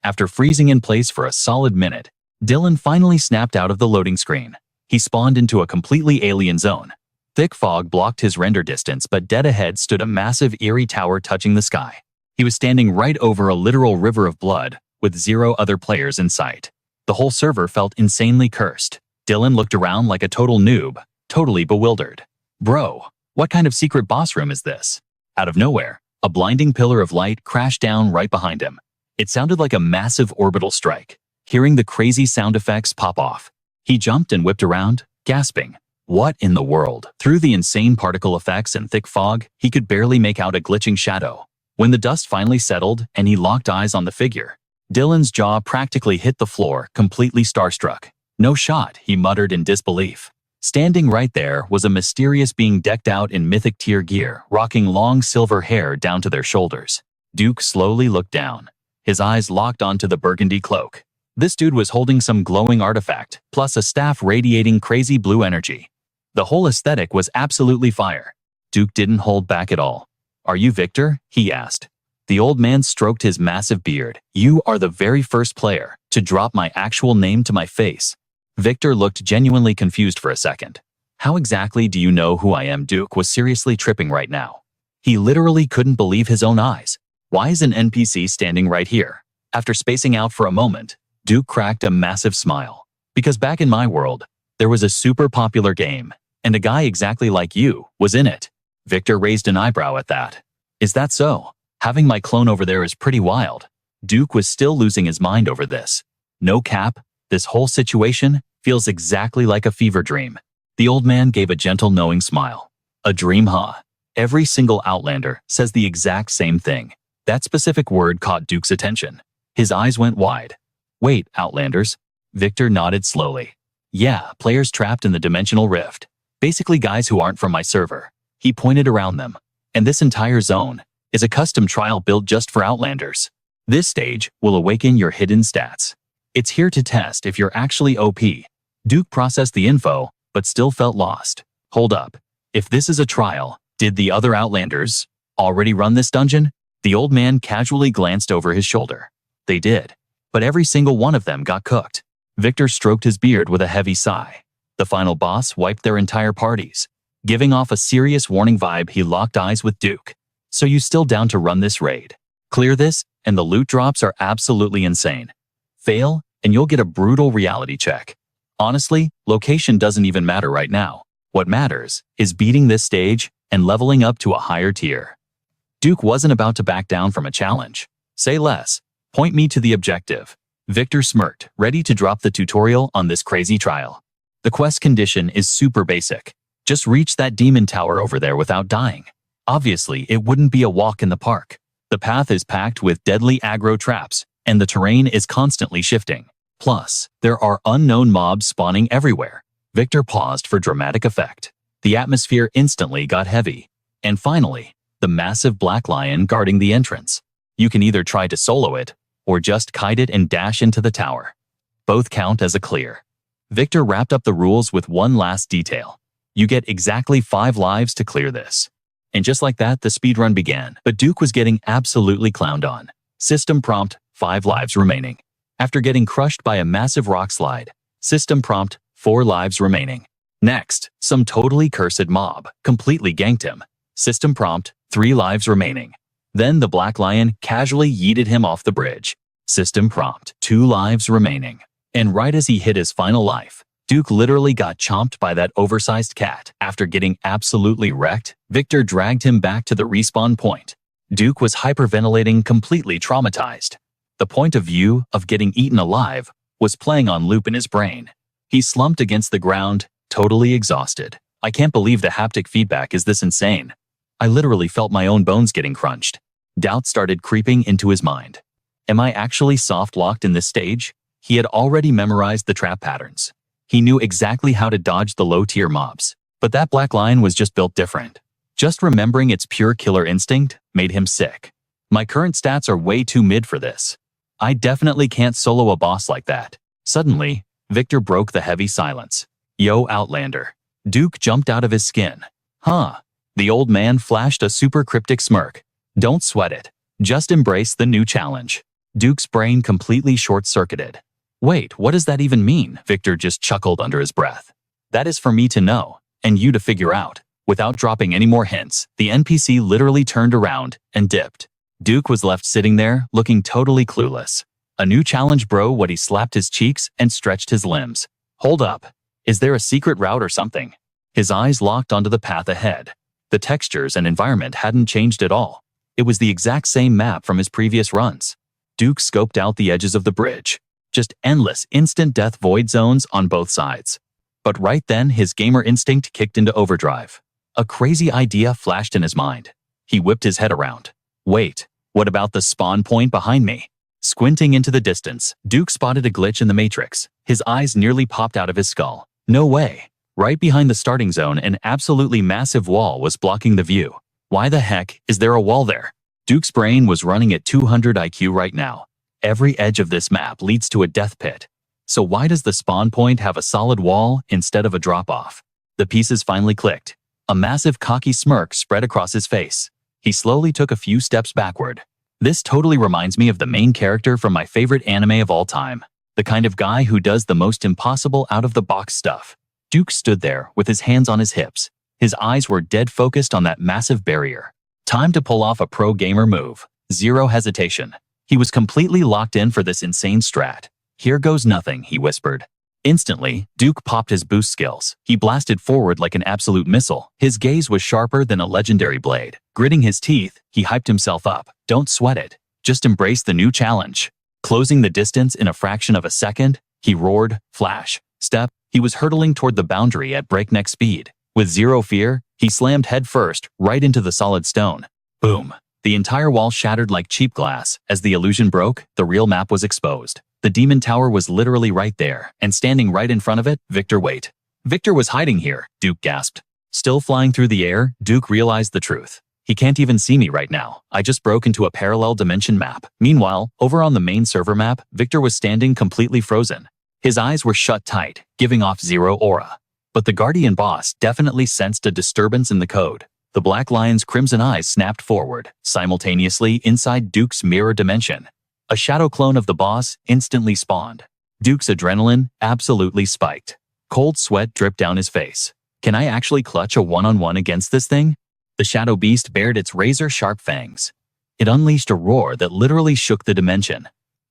After freezing in place for a solid minute, Dylan finally snapped out of the loading screen. He spawned into a completely alien zone. Thick fog blocked his render distance, but dead ahead stood a massive, eerie tower touching the sky. He was standing right over a literal river of blood, with zero other players in sight. The whole server felt insanely cursed. Dylan looked around like a total noob, totally bewildered. "Bro, what kind of secret boss room is this?" Out of nowhere, A blinding pillar of light crashed down right behind him. It sounded like a massive orbital strike. Hearing the crazy sound effects pop off, he jumped and whipped around, gasping. What in the world? Through the insane particle effects and thick fog, he could barely make out a glitching shadow. When the dust finally settled and he locked eyes on the figure, Dylan's jaw practically hit the floor, completely starstruck. No shot, he muttered in disbelief. Standing right there was a mysterious being decked out in mythic tier gear, rocking long silver hair down to their shoulders. Do-hyuk slowly looked down. His eyes locked onto the burgundy cloak. This dude was holding some glowing artifact, plus a staff radiating crazy blue energy. The whole aesthetic was absolutely fire. Do-hyuk didn't hold back at all. "Are you Victor?" he asked. The old man stroked his massive beard. "You are the very first player to drop my actual name to my face." Victor looked genuinely confused for a second. "How exactly do you know who I am?" Do-hyuk was seriously tripping right now. He literally couldn't believe his own eyes. Why is an NPC standing right here? After spacing out for a moment, Do-hyuk cracked a massive smile. "Because back in my world, there was a super popular game, and a guy exactly like you was in it." Victor raised an eyebrow at that. "Is that so? Having my clone over there is pretty wild." Do-hyuk was still losing his mind over this. No cap, this whole situation feels exactly like a fever dream. The old man gave a gentle knowing smile. "A dream, huh? Every single Outlander says the exact same thing." That specific word caught Do-hyuk's attention. His eyes went wide. "Wait, Outlanders?" Victor nodded slowly. "Yeah, players trapped in the dimensional rift. Basically guys who aren't from my server." He pointed around them. "And this entire zone is a custom trial built just for Outlanders. This stage will awaken your hidden stats. It's here to test if you're actually OP." Do-hyuk processed the info, but still felt lost. "Hold up. If this is a trial, did the other Outlanders already run this dungeon?" The old man casually glanced over his shoulder. "They did. But every single one of them got cooked." Victor stroked his beard with a heavy sigh. The final boss wiped their entire parties. Giving off a serious warning vibe, he locked eyes with Do-hyuk. "So you still down to run this raid? Clear this, and the loot drops are absolutely insane. Fail, and you'll get a brutal reality check. Honestly, location doesn't even matter right now. What matters is beating this stage and leveling up to a higher tier." Do-hyuk wasn't about to back down from a challenge. "Say less. Point me to the objective." Victor smirked, ready to drop the tutorial on this crazy trial. "The quest condition is super basic. Just reach that demon tower over there without dying. Obviously, it wouldn't be a walk in the park. The path is packed with deadly aggro traps, and the terrain is constantly shifting. Plus, there are unknown mobs spawning everywhere." Victor paused for dramatic effect. The atmosphere instantly got heavy. And finally, the massive black lion guarding the entrance. You can either try to solo it, or just kite it and dash into the tower. Both count as a clear. Victor wrapped up the rules with one last detail. You get exactly 5 lives to clear this. And just like that, the speedrun began. But Do-hyuk was getting absolutely clowned on. System prompt, 5 lives remaining. After getting crushed by a massive rock slide, system prompt, 4 lives remaining. Next, some totally cursed mob completely ganked him. System prompt, 3 lives remaining. Then the black lion casually yeeted him off the bridge. System prompt, 2 lives remaining. And right as he hit his final life, Do-hyuk literally got chomped by that oversized cat. After getting absolutely wrecked, Victor dragged him back to the respawn point. Do-hyuk was hyperventilating, completely traumatized. The point of view of getting eaten alive was playing on loop in his brain. He slumped against the ground, totally exhausted. "I can't believe the haptic feedback is this insane. I literally felt my own bones getting crunched." Doubt started creeping into his mind. Am I actually soft-locked in this stage? He had already memorized the trap patterns. He knew exactly how to dodge the low-tier mobs. But that black lion was just built different. Just remembering its pure killer instinct made him sick. "My current stats are way too mid for this. I definitely can't solo a boss like that." Suddenly, Victor broke the heavy silence. "Yo, Outlander." Do-hyuk jumped out of his skin. "Huh?" The old man flashed a super cryptic smirk. "Don't sweat it. Just embrace the new challenge." Do-hyuk's brain completely short-circuited. "Wait, what does that even mean?" Victor just chuckled under his breath. "That is for me to know, and you to figure out." Without dropping any more hints, the NPC literally turned around and dipped. Do-hyuk was left sitting there, looking totally clueless. "A new challenge, bro?" What? He slapped his cheeks and stretched his limbs. "Hold up. Is there a secret route or something?" His eyes locked onto the path ahead. The textures and environment hadn't changed at all. It was the exact same map from his previous runs. Duke scoped out the edges of the bridge. Just endless instant death void zones on both sides. But right then, his gamer instinct kicked into overdrive. A crazy idea flashed in his mind. He whipped his head around. Wait, what about the spawn point behind me? Squinting into the distance, Duke spotted a glitch in the matrix. His eyes nearly popped out of his skull. No way. Right behind the starting zone, an absolutely massive wall was blocking the view. Why the heck is there a wall there? Duke's brain was running at 200 IQ right now. Every edge of this map leads to a death pit. So why does the spawn point have a solid wall instead of a drop-off? The pieces finally clicked. A massive cocky smirk spread across his face. He slowly took a few steps backward. This totally reminds me of the main character from my favorite anime of all time. The kind of guy who does the most impossible out-of-the-box stuff. Duke stood there with his hands on his hips. His eyes were dead focused on that massive barrier. Time to pull off a pro gamer move. Zero hesitation. He was completely locked in for this insane strat. Here goes nothing, he whispered. Instantly, Duke popped his boost skills. He blasted forward like an absolute missile. His gaze was sharper than a legendary blade. Gritting his teeth, he hyped himself up. Don't sweat it. Just embrace the new challenge. Closing the distance in a fraction of a second, he roared, flash, step. He was hurtling toward the boundary at breakneck speed. With zero fear, he slammed headfirst right into the solid stone. Boom. The entire wall shattered like cheap glass. As the illusion broke, the real map was exposed. The demon tower was literally right there, and standing right in front of it, Victor wait. Victor was hiding here, Duke gasped. Still flying through the air, Duke realized the truth. He can't even see me right now. I just broke into a parallel dimension map. Meanwhile, over on the main server map, Victor was standing completely frozen. His eyes were shut tight, giving off zero aura. But the Guardian boss definitely sensed a disturbance in the code. The Black Lion's crimson eyes snapped forward, simultaneously inside Duke's mirror dimension. A shadow clone of the boss instantly spawned. Duke's adrenaline absolutely spiked. Cold sweat dripped down his face. Can I actually clutch a one-on-one against this thing? The shadow beast bared its razor-sharp fangs. It unleashed a roar that literally shook the dimension.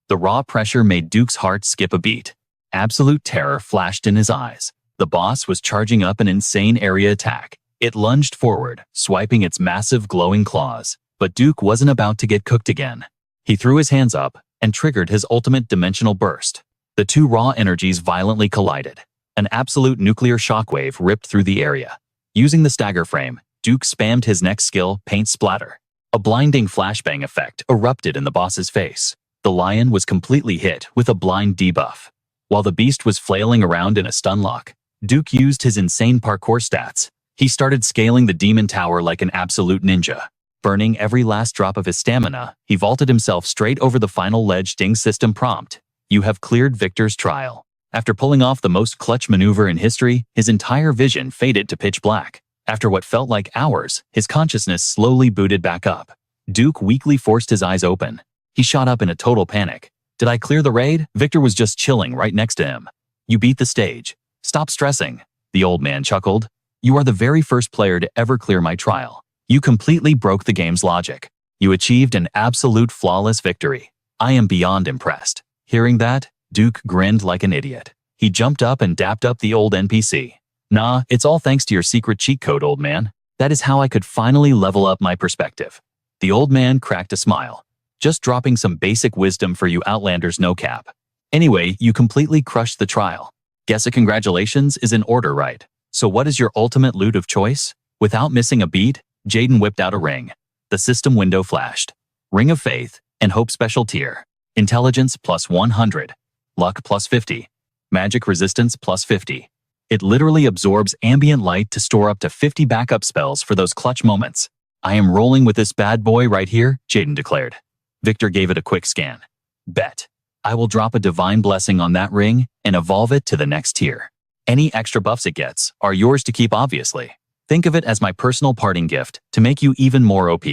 The raw pressure made Duke's heart skip a beat. Absolute terror flashed in his eyes. The boss was charging up an insane area attack. It lunged forward, swiping its massive glowing claws. But Duke wasn't about to get cooked again. He threw his hands up and triggered his ultimate dimensional burst. The two raw energies violently collided. An absolute nuclear shockwave ripped through the area. Using the stagger frame, Duke spammed his next skill, Paint Splatter. A blinding flashbang effect erupted in the boss's face. The lion was completely hit with a blind debuff. While the beast was flailing around in a stun lock, Duke used his insane parkour stats. He started scaling the demon tower like an absolute ninja. Burning every last drop of his stamina, he vaulted himself straight over the final ledge. Ding system prompt. You have cleared Victor's trial. After pulling off the most clutch maneuver in history, his entire vision faded to pitch black. After what felt like hours, his consciousness slowly booted back up. Duke weakly forced his eyes open. He shot up in a total panic. Did I clear the raid? Victor was just chilling right next to him. You beat the stage. Stop stressing. The old man chuckled. You are the very first player to ever clear my trial. You completely broke the game's logic. You achieved an absolute flawless victory. I am beyond impressed. Hearing that, Duke grinned like an idiot. He jumped up and dapped up the old NPC. Nah, it's all thanks to your secret cheat code, old man. That is how I could finally level up my perspective. The old man cracked a smile. Just dropping some basic wisdom for you Outlanders, no cap. Anyway, you completely crushed the trial. Guess a congratulations is in order, right? So what is your ultimate loot of choice? Without missing a beat, Jaden whipped out a ring. The system window flashed. Ring of Faith and Hope special tier. Intelligence plus 100. Luck plus 50. Magic resistance plus 50. It literally absorbs ambient light to store up to 50 backup spells for those clutch moments. I am rolling with this bad boy right here, Jaden declared. Victor gave it a quick scan. Bet. I will drop a divine blessing on that ring and evolve it to the next tier. Any extra buffs it gets are yours to keep, obviously. Think of it as my personal parting gift to make you even more OP.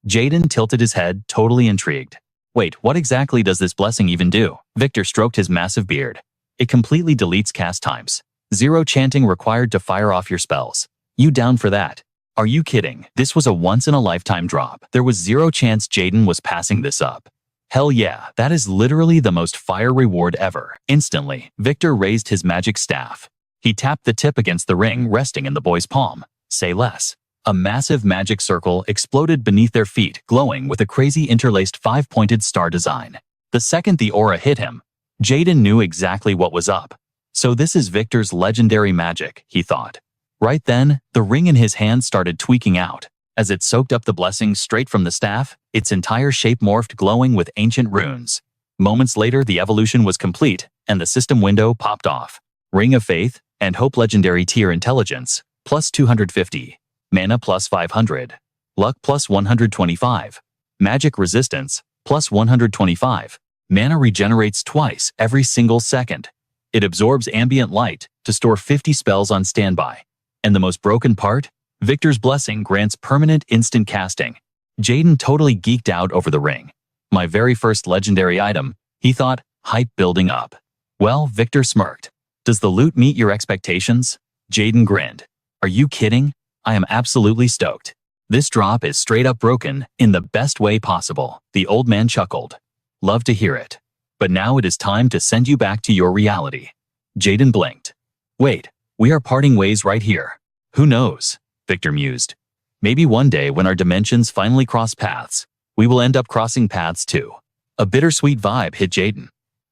Jaden tilted his head, totally intrigued. Wait, what exactly does this blessing even do? Victor stroked his massive beard. It completely deletes cast times. Zero chanting required to fire off your spells. You down for that? Are you kidding? This was a once-in-a-lifetime drop. There was zero chance Jaden was passing this up. Hell yeah, that is literally the most fire reward ever. Instantly, Victor raised his magic staff. He tapped the tip against the ring resting in the boy's palm. Say less. A massive magic circle exploded beneath their feet, glowing with a crazy interlaced 5-pointed star design. The second the aura hit him, Jaden knew exactly what was up. So this is Victor's legendary magic, he thought. Right then, the ring in his hand started tweaking out. As it soaked up the blessing straight from the staff, its entire shape morphed, glowing with ancient runes. Moments later, the evolution was complete, and the system window popped off. Ring of Faith and Hope Legendary Tier Intelligence, plus 250. Mana plus 500. Luck plus 125. Magic Resistance, plus 125. Mana regenerates twice every single second. It absorbs ambient light to store 50 spells on standby. And the most broken part? Victor's Blessing grants permanent instant casting. Jaden totally geeked out over the ring. My very first legendary item, he thought, hype building up. Well, Victor smirked. Does the loot meet your expectations? Jaden grinned. Are you kidding? I am absolutely stoked. This drop is straight up broken in the best way possible. The old man chuckled. Love to hear it. But now it is time to send you back to your reality. Jaden blinked. Wait, we are parting ways right here. Who knows? Victor mused. Maybe one day when our dimensions finally cross paths, we will end up crossing paths too. A bittersweet vibe hit Jaden.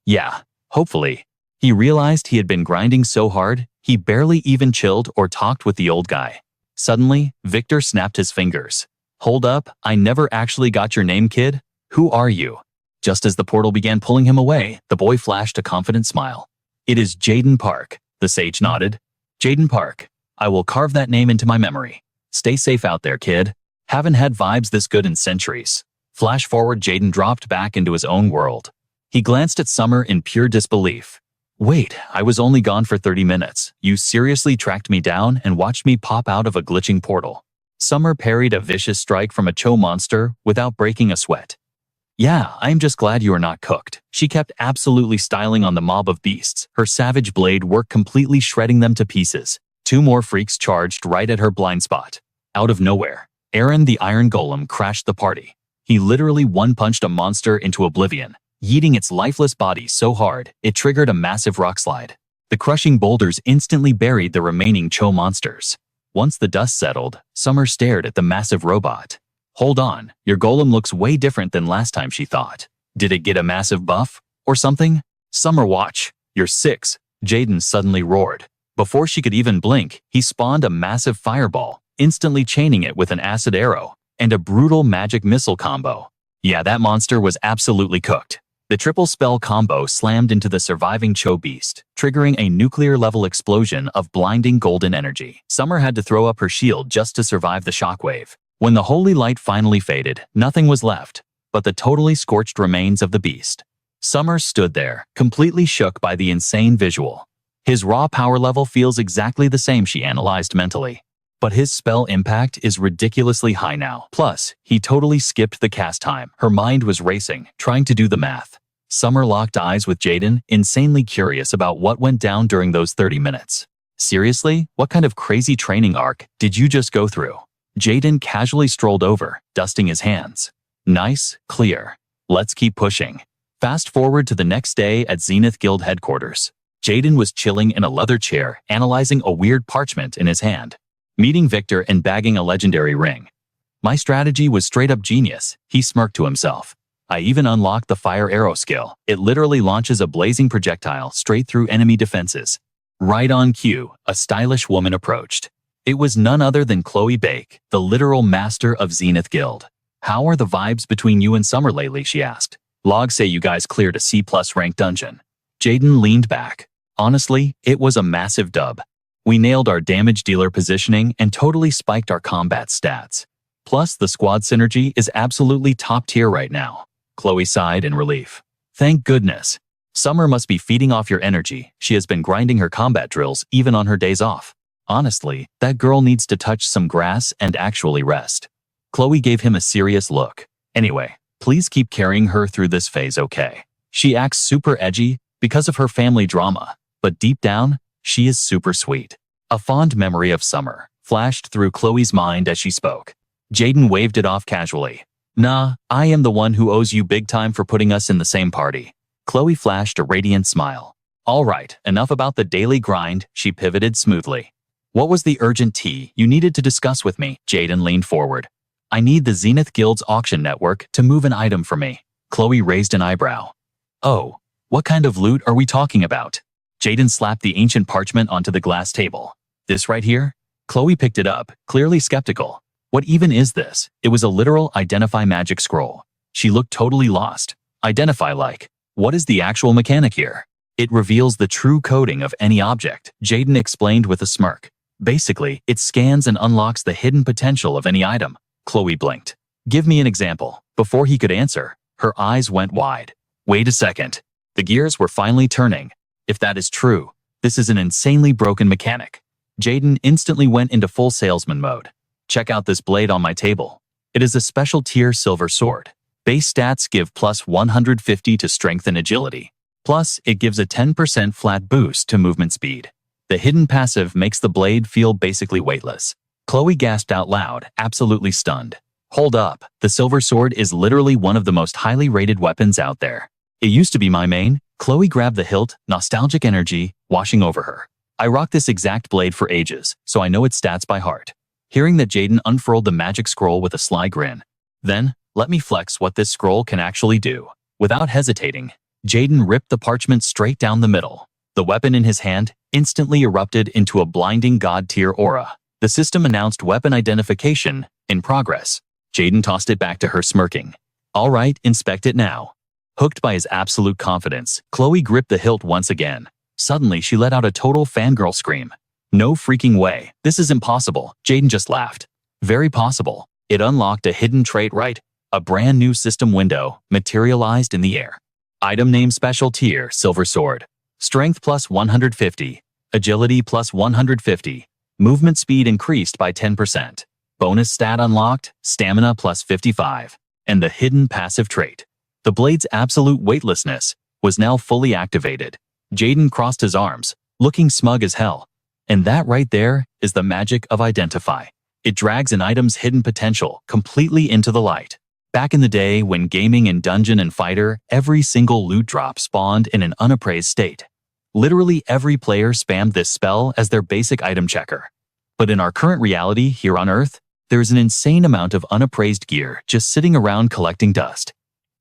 Yeah, hopefully. He realized he had been grinding so hard, he barely even chilled or talked with the old guy. Suddenly, Victor snapped his fingers. Hold up, I never actually got your name, kid. Who are you? Just as the portal began pulling him away, the boy flashed a confident smile. It is Jaden Park, the sage nodded. Jaden Park. I will carve that name into my memory. Stay safe out there, kid. Haven't had vibes this good in centuries. Flash forward, Jaden dropped back into his own world. He glanced at Summer in pure disbelief. Wait, I was only gone for 30 minutes. You seriously tracked me down and watched me pop out of a glitching portal. Summer parried a vicious strike from a Cho monster without breaking a sweat. Yeah, I'm just glad you are not cooked. She kept absolutely styling on the mob of beasts. Her savage blade worked, completely shredding them to pieces. 2 more freaks charged right at her blind spot. Out of nowhere, Aaron the Iron Golem crashed the party. He literally one-punched a monster into oblivion, yeeting its lifeless body so hard it triggered a massive rock slide. The crushing boulders instantly buried the remaining Cho monsters. Once the dust settled, Summer stared at the massive robot. Hold on, your golem looks way different than last time, she thought. Did it get a massive buff? Or something? Summer, watch. You're 6. Jaden suddenly roared. Before she could even blink, he spawned a massive fireball, instantly chaining it with an acid arrow and a brutal magic missile combo. Yeah, that monster was absolutely cooked. The triple spell combo slammed into the surviving Cho beast, triggering a nuclear-level explosion of blinding golden energy. Summer had to throw up her shield just to survive the shockwave. When the holy light finally faded, nothing was left but the totally scorched remains of the beast. Summer stood there, completely shook by the insane visual. His raw power level feels exactly the same, she analyzed mentally. But his spell impact is ridiculously high now. Plus, he totally skipped the cast time. Her mind was racing, trying to do the math. Summer locked eyes with Jaden, insanely curious about what went down during those 30 minutes. Seriously, what kind of crazy training arc did you just go through? Jaden casually strolled over, dusting his hands. Nice, clear. Let's keep pushing. Fast forward to the next day at Zenith Guild headquarters. Jaden was chilling in a leather chair, analyzing a weird parchment in his hand. Meeting Victor and bagging a legendary ring. My strategy was straight up genius, he smirked to himself. I even unlocked the fire arrow skill. It literally launches a blazing projectile straight through enemy defenses. Right on cue, a stylish woman approached. It was none other than Chloe Bake, the literal master of Zenith Guild. How are the vibes between you and Summer lately, she asked. Logs say you guys cleared a C+ rank dungeon. Jaden leaned back. Honestly, it was a massive dub. We nailed our damage dealer positioning and totally spiked our combat stats. Plus, the squad synergy is absolutely top tier right now. Chloe sighed in relief. Thank goodness. Summer must be feeding off your energy. She has been grinding her combat drills even on her days off. Honestly, that girl needs to touch some grass and actually rest. Chloe gave him a serious look. Anyway, please keep carrying her through this phase, okay? She acts super edgy because of her family drama, but deep down, she is super sweet. A fond memory of Summer flashed through Chloe's mind as she spoke. Jaden waved it off casually. Nah, I am the one who owes you big time for putting us in the same party. Chloe flashed a radiant smile. All right, enough about the daily grind, she pivoted smoothly. What was the urgent tea you needed to discuss with me? Jaden leaned forward. I need the Zenith Guild's auction network to move an item for me. Chloe raised an eyebrow. Oh, what kind of loot are we talking about? Jaden slapped the ancient parchment onto the glass table. This right here? Chloe picked it up, clearly skeptical. What even is this? It was a literal identify magic scroll. She looked totally lost. Identify like, what is the actual mechanic here? It reveals the true coding of any object, Jaden explained with a smirk. Basically, it scans and unlocks the hidden potential of any item. Chloe blinked. Give me an example. Before he could answer, her eyes went wide. Wait a second. The gears were finally turning. If that is true, this is an insanely broken mechanic. Jaden instantly went into full salesman mode. Check out this blade on my table. It is a special tier silver sword. Base stats give plus 150 to strength and agility. Plus, it gives a 10% flat boost to movement speed. The hidden passive makes the blade feel basically weightless. Chloe gasped out loud, absolutely stunned. Hold up, the silver sword is literally one of the most highly rated weapons out there. It used to be my main. Chloe grabbed the hilt, nostalgic energy washing over her. I rocked this exact blade for ages, so I know its stats by heart. Hearing that, Jaden unfurled the magic scroll with a sly grin. Then, let me flex what this scroll can actually do. Without hesitating, Jaden ripped the parchment straight down the middle. The weapon in his hand instantly erupted into a blinding god-tier aura. The system announced weapon identification in progress. Jaden tossed it back to her, smirking. All right, inspect it now. Hooked by his absolute confidence, Chloe gripped the hilt once again. Suddenly, she let out a total fangirl scream. No freaking way. This is impossible. Jaden just laughed. Very possible. It unlocked a hidden trait, right? A brand new system window materialized in the air. Item name special tier silver sword. Strength plus 150. Agility plus 150. Movement speed increased by 10%. Bonus stat unlocked, stamina plus 55. And the hidden passive trait. The blade's absolute weightlessness was now fully activated. Jaden crossed his arms, looking smug as hell. And that right there is the magic of Identify. It drags an item's hidden potential completely into the light. Back in the day when gaming in Dungeon and Fighter, every single loot drop spawned in an unappraised state. Literally every player spammed this spell as their basic item checker. But in our current reality here on Earth, there is an insane amount of unappraised gear just sitting around collecting dust.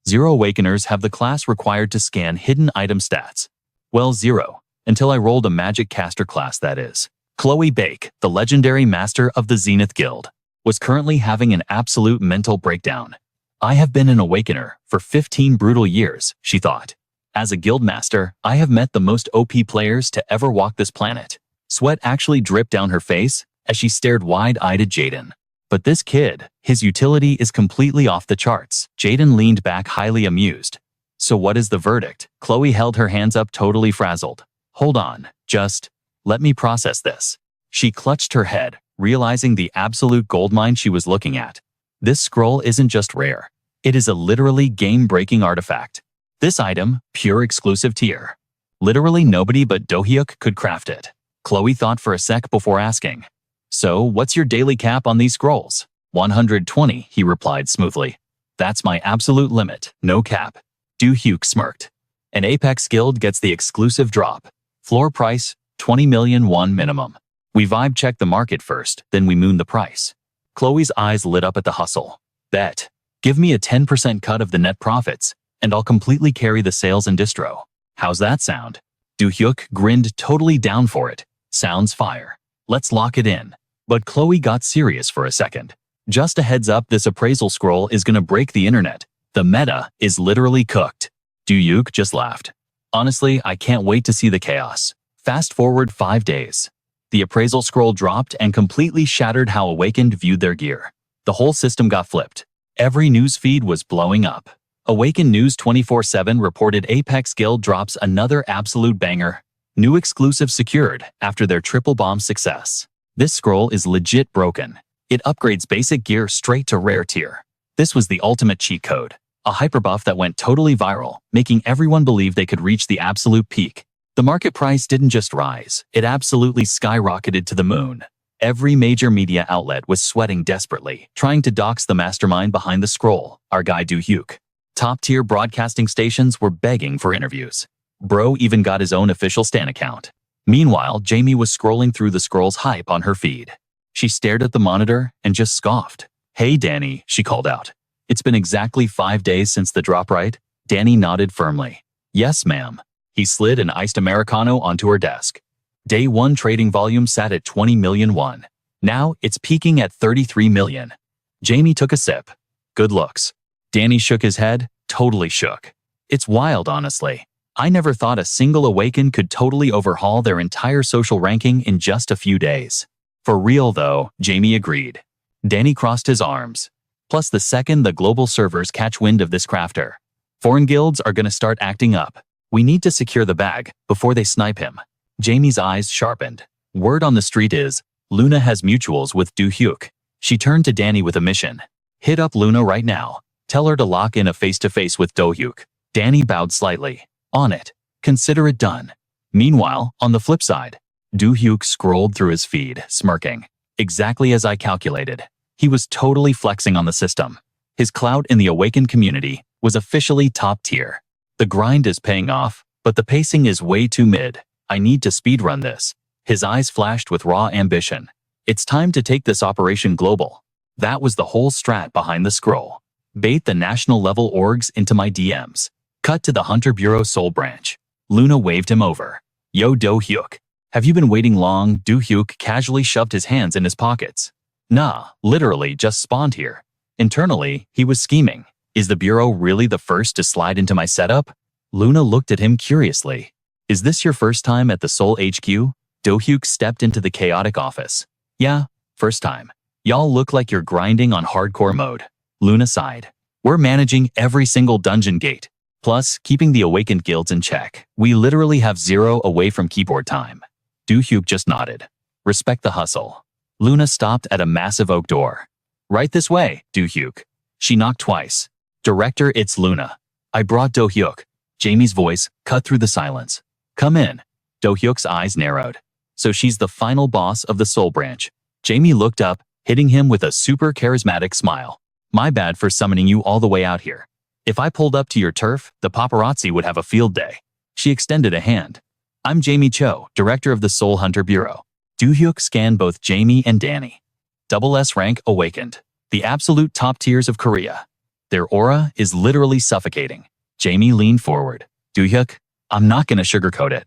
0 Awakeners have the class required to scan hidden item stats. Well, 0. Until I rolled a magic caster class, that is. Chloe Bake, the legendary master of the Zenith Guild, was currently having an absolute mental breakdown. I have been an Awakener for 15 brutal years, she thought. As a guild master, I have met the most OP players to ever walk this planet. Sweat actually dripped down her face as she stared wide-eyed at Jaden. But this kid, his utility is completely off the charts. Jaden leaned back, highly amused. So what is the verdict? Chloe held her hands up, totally frazzled. Hold on, just let me process this. She clutched her head, realizing the absolute goldmine she was looking at. This scroll isn't just rare. It is a literally game-breaking artifact. This item, pure exclusive tier. Literally nobody but Do-hyuk could craft it. Chloe thought for a sec before asking. So, what's your daily cap on these scrolls? 120, he replied smoothly. That's my absolute limit, no cap. Do-hyuk smirked. An Apex guild gets the exclusive drop. Floor price, 20 million won minimum. We vibe check the market first, then we moon the price. Chloe's eyes lit up at the hustle. Bet. Give me a 10% cut of the net profits, and I'll completely carry the sales and distro. How's that sound? Do-hyuk grinned, totally down for it. Sounds fire. Let's lock it in. But Chloe got serious for a second. Just a heads up, this appraisal scroll is gonna break the internet. The meta is literally cooked. Do-hyuk just laughed. Honestly, I can't wait to see the chaos. Fast forward 5 days. The appraisal scroll dropped and completely shattered how Awakened viewed their gear. The whole system got flipped. Every news feed was blowing up. Awakened News 24/7 reported Apex Guild drops another absolute banger. New exclusive secured after their triple bomb success. This scroll is legit broken. It upgrades basic gear straight to rare tier. This was the ultimate cheat code. A hyperbuff that went totally viral, making everyone believe they could reach the absolute peak. The market price didn't just rise, it absolutely skyrocketed to the moon. Every major media outlet was sweating desperately, trying to dox the mastermind behind the scroll, our guy Do-hyuk. Top-tier broadcasting stations were begging for interviews. Bro even got his own official Stan account. Meanwhile, Jamie was scrolling through the scroll's hype on her feed. She stared at the monitor and just scoffed. "Hey, Danny," she called out. "It's been exactly 5 days since the drop, right?" Danny nodded firmly. "Yes, ma'am." He slid an iced Americano onto her desk. Day 1 trading volume sat at 20 million won. Now it's peaking at 33 million. Jamie took a sip. "Good looks." Danny shook his head, totally shook. "It's wild, honestly. I never thought a single Awaken could totally overhaul their entire social ranking in just a few days." "For real though," Jamie agreed. Danny crossed his arms. "Plus the second the global servers catch wind of this crafter, foreign guilds are gonna start acting up. We need to secure the bag before they snipe him." Jamie's eyes sharpened. "Word on the street is, Luna has mutuals with Do-hyuk." She turned to Danny with a mission. "Hit up Luna right now. Tell her to lock in a face-to-face with Do-hyuk." Danny bowed slightly. "On it. Consider it done." Meanwhile, on the flip side, Do-hyuk scrolled through his feed, smirking. "Exactly as I calculated." He was totally flexing on the system. His clout in the Awakened community was officially top tier. "The grind is paying off, but the pacing is way too mid. I need to speedrun this." His eyes flashed with raw ambition. "It's time to take this operation global." That was the whole strat behind the scroll. Bait the national-level orgs into my DMs. Cut to the Hunter Bureau Seoul branch. Luna waved him over. "Yo, Do-hyuk. Have you been waiting long?" Do-hyuk casually shoved his hands in his pockets. "Nah, literally just spawned here." Internally, he was scheming. "Is the Bureau really the first to slide into my setup?" Luna looked at him curiously. "Is this your first time at the Seoul HQ?" Do-hyuk stepped into the chaotic office. "Yeah, first time. Y'all look like you're grinding on hardcore mode." Luna sighed. "We're managing every single dungeon gate, plus keeping the Awakened guilds in check. We literally have 0 away from keyboard time." Do-hyuk just nodded. "Respect the hustle." Luna stopped at a massive oak door. "Right this way, Do-hyuk." She knocked twice. "Director, it's Luna." "I brought Do-hyuk." Jamie's voice cut through the silence. "Come in." Do-hyuk's eyes narrowed. "So she's the final boss of the Seoul branch." Jamie looked up, hitting him with a super charismatic smile. "My bad for summoning you all the way out here. If I pulled up to your turf, the paparazzi would have a field day." She extended a hand. "I'm Jamie Cho, director of the Seoul Hunter Bureau." Do-hyuk scanned both Jamie and Danny. "SS rank Awakened. The absolute top tiers of Korea. Their aura is literally suffocating." Jamie leaned forward. "Do-hyuk, I'm not gonna sugarcoat it.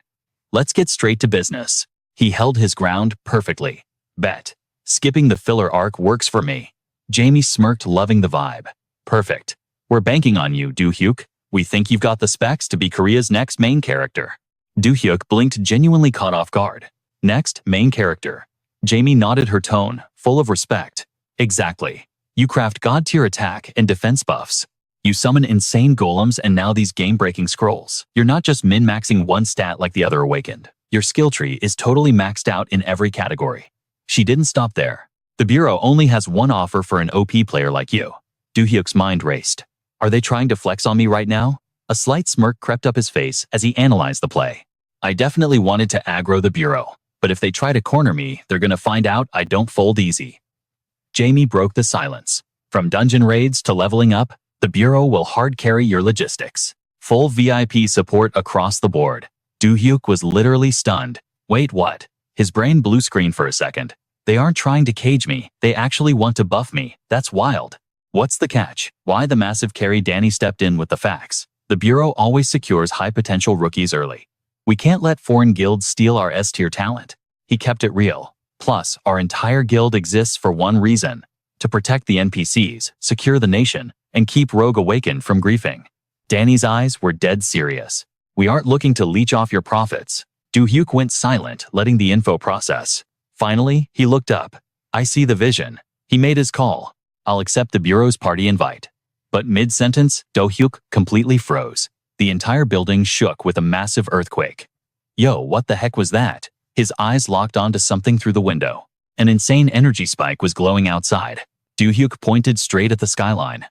Let's get straight to business." He held his ground perfectly. "Bet. Skipping the filler arc works for me." Jamie smirked, loving the vibe. "Perfect. We're banking on you, Do-hyuk. We think you've got the specs to be Korea's next main character." Do-hyuk blinked, genuinely caught off guard. "Next main character." Jamie nodded, her tone full of respect. "Exactly. You craft god-tier attack and defense buffs. You summon insane golems and now these game-breaking scrolls. You're not just min-maxing one stat like the other Awakened. Your skill tree is totally maxed out in every category." She didn't stop there. "The Bureau only has one offer for an OP player like you." Do-hyuk's mind raced. "Are they trying to flex on me right now?" A slight smirk crept up his face as he analyzed the play. "I definitely wanted to aggro the Bureau, but if they try to corner me, they're gonna find out I don't fold easy." Jamie broke the silence. "From dungeon raids to leveling up, the Bureau will hard carry your logistics. Full VIP support across the board." Do-hyuk was literally stunned. "Wait, what?" His brain blue screened for a second. "They aren't trying to cage me, they actually want to buff me. That's wild." "What's the catch?" "Why the massive carry?" Danny stepped in with the facts. "The Bureau always secures high-potential rookies early. We can't let foreign guilds steal our S-tier talent." He kept it real. "Plus, our entire guild exists for one reason: to protect the NPCs, secure the nation, and keep Rogue Awakened from griefing." Danny's eyes were dead serious. "We aren't looking to leech off your profits." Do-hyuk went silent, letting the info process. Finally, he looked up. "I see the vision." He made his call. "I'll accept the Bureau's party invite." But mid-sentence, Do-hyuk completely froze. The entire building shook with a massive earthquake. "Yo, what the heck was that?" His eyes locked onto something through the window. An insane energy spike was glowing outside. Do-hyuk pointed straight at the skyline.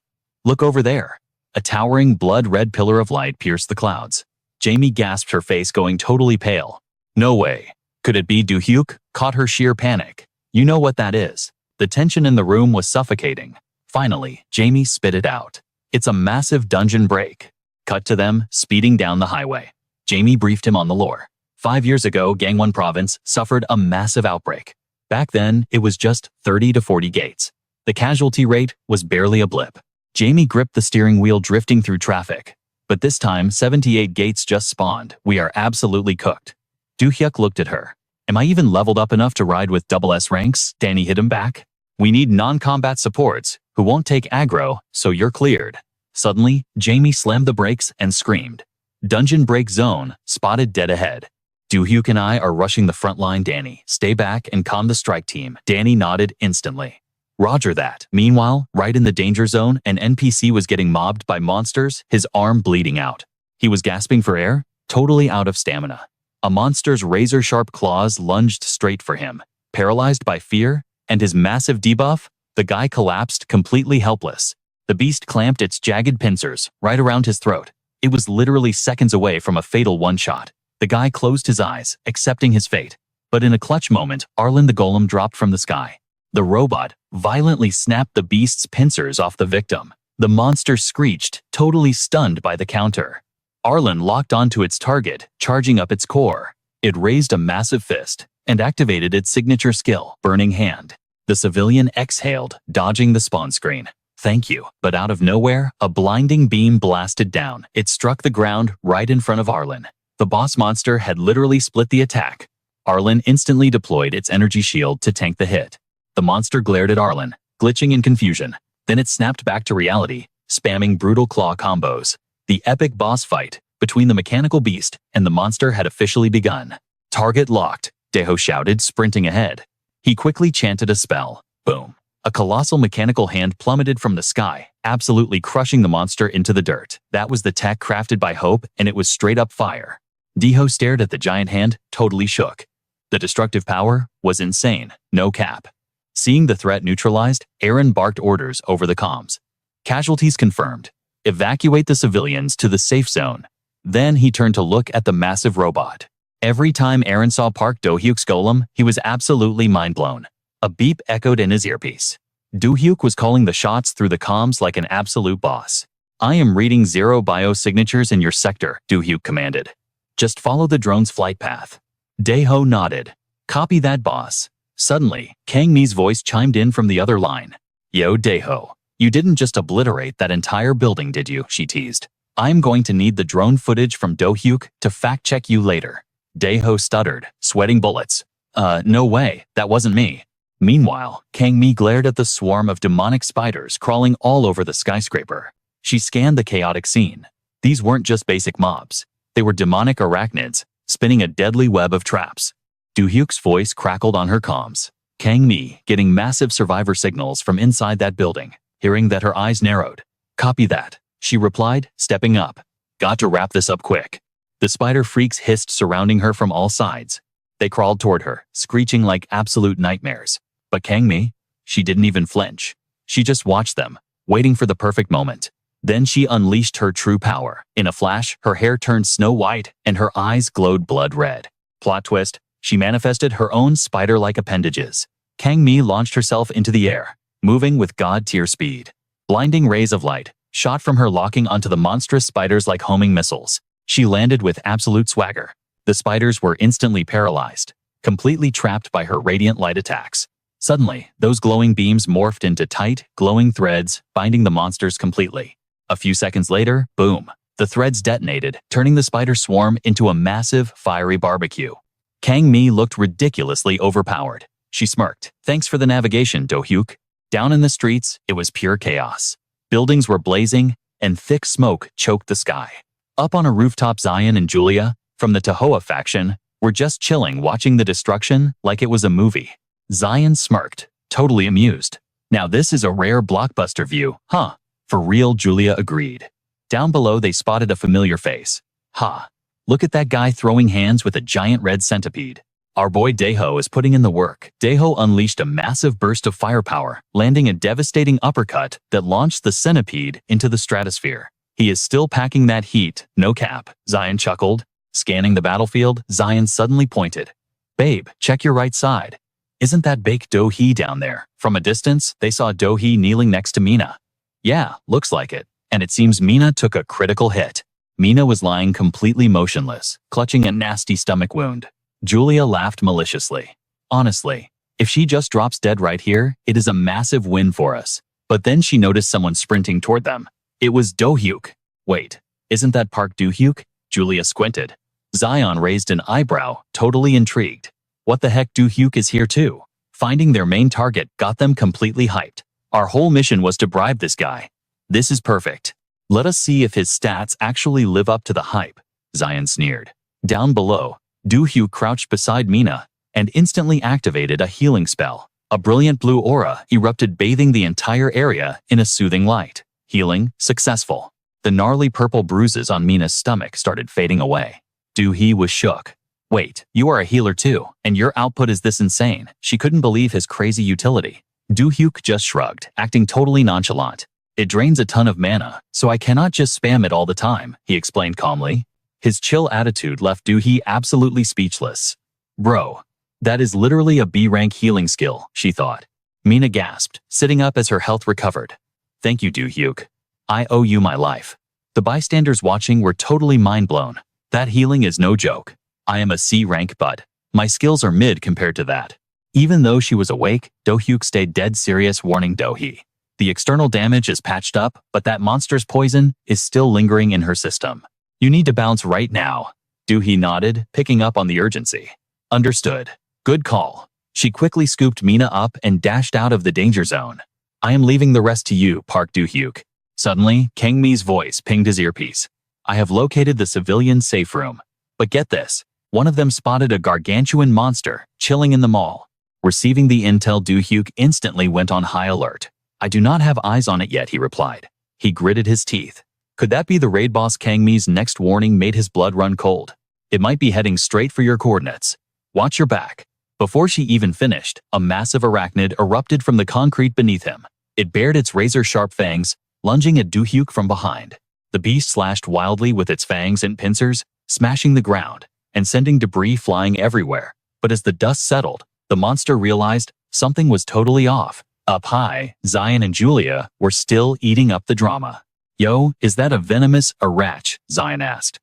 "Look over there." A towering blood-red pillar of light pierced the clouds. Jamie gasped, her face going totally pale. "No way. Could it be?" Do-hyuk caught her sheer panic. "You know what that is." The tension in the room was suffocating. Finally, Jamie spit it out. "It's a massive dungeon break." Cut to them, speeding down the highway. Jamie briefed him on the lore. 5 years ago, Gangwon Province suffered a massive outbreak. Back then, it was just 30 to 40 gates. The casualty rate was barely a blip. Jamie gripped the steering wheel, drifting through traffic. But this time, 78 gates just spawned. We are absolutely cooked. Do-hyuk looked at her. Am I even leveled up enough to ride with double S ranks? Danny hit him back. We need non-combat supports who won't take aggro, so you're cleared. Suddenly, Jamie slammed the brakes and screamed. Dungeon break zone spotted dead ahead. Do-hyuk and I are rushing the front line. Danny, stay back and calm the strike team. Danny nodded instantly. Roger that. Meanwhile, right in the danger zone, an NPC was getting mobbed by monsters, his arm bleeding out. He was gasping for air, totally out of stamina. A monster's razor-sharp claws lunged straight for him. Paralyzed by fear and his massive debuff, the guy collapsed, completely helpless. The beast clamped its jagged pincers right around his throat. It was literally seconds away from a fatal one-shot. The guy closed his eyes, accepting his fate. But in a clutch moment, Arlen the golem dropped from the sky. The robot violently snapped the beast's pincers off the victim. The monster screeched, totally stunned by the counter. Arlen locked onto its target, charging up its core. It raised a massive fist and activated its signature skill, Burning Hand. The civilian exhaled, dodging the spawn screen. Thank you. But out of nowhere, a blinding beam blasted down. It struck the ground right in front of Arlen. The boss monster had literally split the attack. Arlen instantly deployed its energy shield to tank the hit. The monster glared at Arlen, glitching in confusion. Then it snapped back to reality, spamming brutal claw combos. The epic boss fight between the mechanical beast and the monster had officially begun. Target locked, Do-hyuk shouted, sprinting ahead. He quickly chanted a spell. Boom. A colossal mechanical hand plummeted from the sky, absolutely crushing the monster into the dirt. That was the tech crafted by Hope, and it was straight up fire. Do-hyuk stared at the giant hand, totally shook. The destructive power was insane, no cap. Seeing the threat neutralized, Aaron barked orders over the comms. Casualties confirmed. Evacuate the civilians to the safe zone. Then he turned to look at the massive robot. Every time Aaron saw Park Do-hyuk's golem, he was absolutely mind-blown. A beep echoed in his earpiece. Do-hyuk was calling the shots through the comms like an absolute boss. I am reading 0 biosignatures in your sector, Do-hyuk commanded. Just follow the drone's flight path. Do-hyuk nodded. Copy that, boss. Suddenly, Kang Mi's voice chimed in from the other line. Yo, Do-hyuk, you didn't just obliterate that entire building, did you? She teased. I'm going to need the drone footage from Do-hyuk to fact-check you later. Do-hyuk stuttered, sweating bullets. No way, that wasn't me. Meanwhile, Kang Mi glared at the swarm of demonic spiders crawling all over the skyscraper. She scanned the chaotic scene. These weren't just basic mobs. They were demonic arachnids, spinning a deadly web of traps. Do-hyuk's voice crackled on her comms. Kang Mi getting massive survivor signals from inside that building. Hearing that, her eyes narrowed. Copy that, she replied, stepping up. Got to wrap this up quick. The spider freaks hissed, surrounding her from all sides. They crawled toward her, screeching like absolute nightmares. But Kang Mi, she didn't even flinch. She just watched them, waiting for the perfect moment. Then she unleashed her true power. In a flash, her hair turned snow white and her eyes glowed blood red. Plot twist, she manifested her own spider-like appendages. Kang Mi launched herself into the air, moving with god-tier speed. Blinding rays of light shot from her, locking onto the monstrous spiders like homing missiles. She landed with absolute swagger. The spiders were instantly paralyzed, completely trapped by her radiant light attacks. Suddenly, those glowing beams morphed into tight, glowing threads, binding the monsters completely. A few seconds later, boom, the threads detonated, turning the spider swarm into a massive, fiery barbecue. Kang Mi looked ridiculously overpowered. She smirked. Thanks for the navigation, Do-hyuk. Down in the streets, it was pure chaos. Buildings were blazing, and thick smoke choked the sky. Up on a rooftop, Zion and Julia, from the Tahoa faction, were just chilling, watching the destruction like it was a movie. Zion smirked, totally amused. Now this is a rare blockbuster view, huh? For real, Julia agreed. Down below, they spotted a familiar face. Ha! Look at that guy throwing hands with a giant red centipede. Our boy Do-hyuk is putting in the work. Do-hyuk unleashed a massive burst of firepower, landing a devastating uppercut that launched the centipede into the stratosphere. He is still packing that heat, no cap, Zion chuckled. Scanning the battlefield, Zion suddenly pointed. Babe, check your right side. Isn't that baked Do-hyuk down there? From a distance, they saw Do-hyuk kneeling next to Mina. Yeah, looks like it. And it seems Mina took a critical hit. Mina was lying completely motionless, clutching a nasty stomach wound. Julia laughed maliciously. Honestly, if she just drops dead right here, it is a massive win for us. But then she noticed someone sprinting toward them. It was Do-hyuk. Wait, isn't that Park Do-hyuk? Julia squinted. Zion raised an eyebrow, totally intrigued. What the heck, Do-hyuk is here too? Finding their main target got them completely hyped. Our whole mission was to bribe this guy. This is perfect. Let us see if his stats actually live up to the hype, Zion sneered. Down below, Do-hyuk crouched beside Mina and instantly activated a healing spell. A brilliant blue aura erupted, bathing the entire area in a soothing light. Healing successful. The gnarly purple bruises on Mina's stomach started fading away. Do-hyuk was shook. Wait, you are a healer too, and your output is this insane? She couldn't believe his crazy utility. Do-hyuk just shrugged, acting totally nonchalant. It drains a ton of mana, so I cannot just spam it all the time, he explained calmly. His chill attitude left Do-hyuk absolutely speechless. Bro, that is literally a B-rank healing skill, she thought. Mina gasped, sitting up as her health recovered. Thank you, Do-hyuk. I owe you my life. The bystanders watching were totally mind-blown. That healing is no joke. I am a C-rank bud. My skills are mid compared to that. Even though she was awake, Do-hyuk stayed dead serious, warning Do-hyuk. The external damage is patched up, but that monster's poison is still lingering in her system. You need to bounce right now. Do-hyuk nodded, picking up on the urgency. Understood. Good call. She quickly scooped Mina up and dashed out of the danger zone. I am leaving the rest to you, Park Do-hyuk. Suddenly, Kang Mi's voice pinged his earpiece. I have located the civilian safe room. But get this, one of them spotted a gargantuan monster chilling in the mall. Receiving the intel, Do-hyuk instantly went on high alert. I do not have eyes on it yet, he replied. He gritted his teeth. Could that be the raid boss? Kang Mi's next warning made his blood run cold. It might be heading straight for your coordinates. Watch your back. Before she even finished, a massive arachnid erupted from the concrete beneath him. It bared its razor-sharp fangs, lunging at Do-hyuk from behind. The beast slashed wildly with its fangs and pincers, smashing the ground and sending debris flying everywhere. But as the dust settled, the monster realized something was totally off. Up high, Zion and Julia were still eating up the drama. Yo, is that a venomous arach? Zion asked.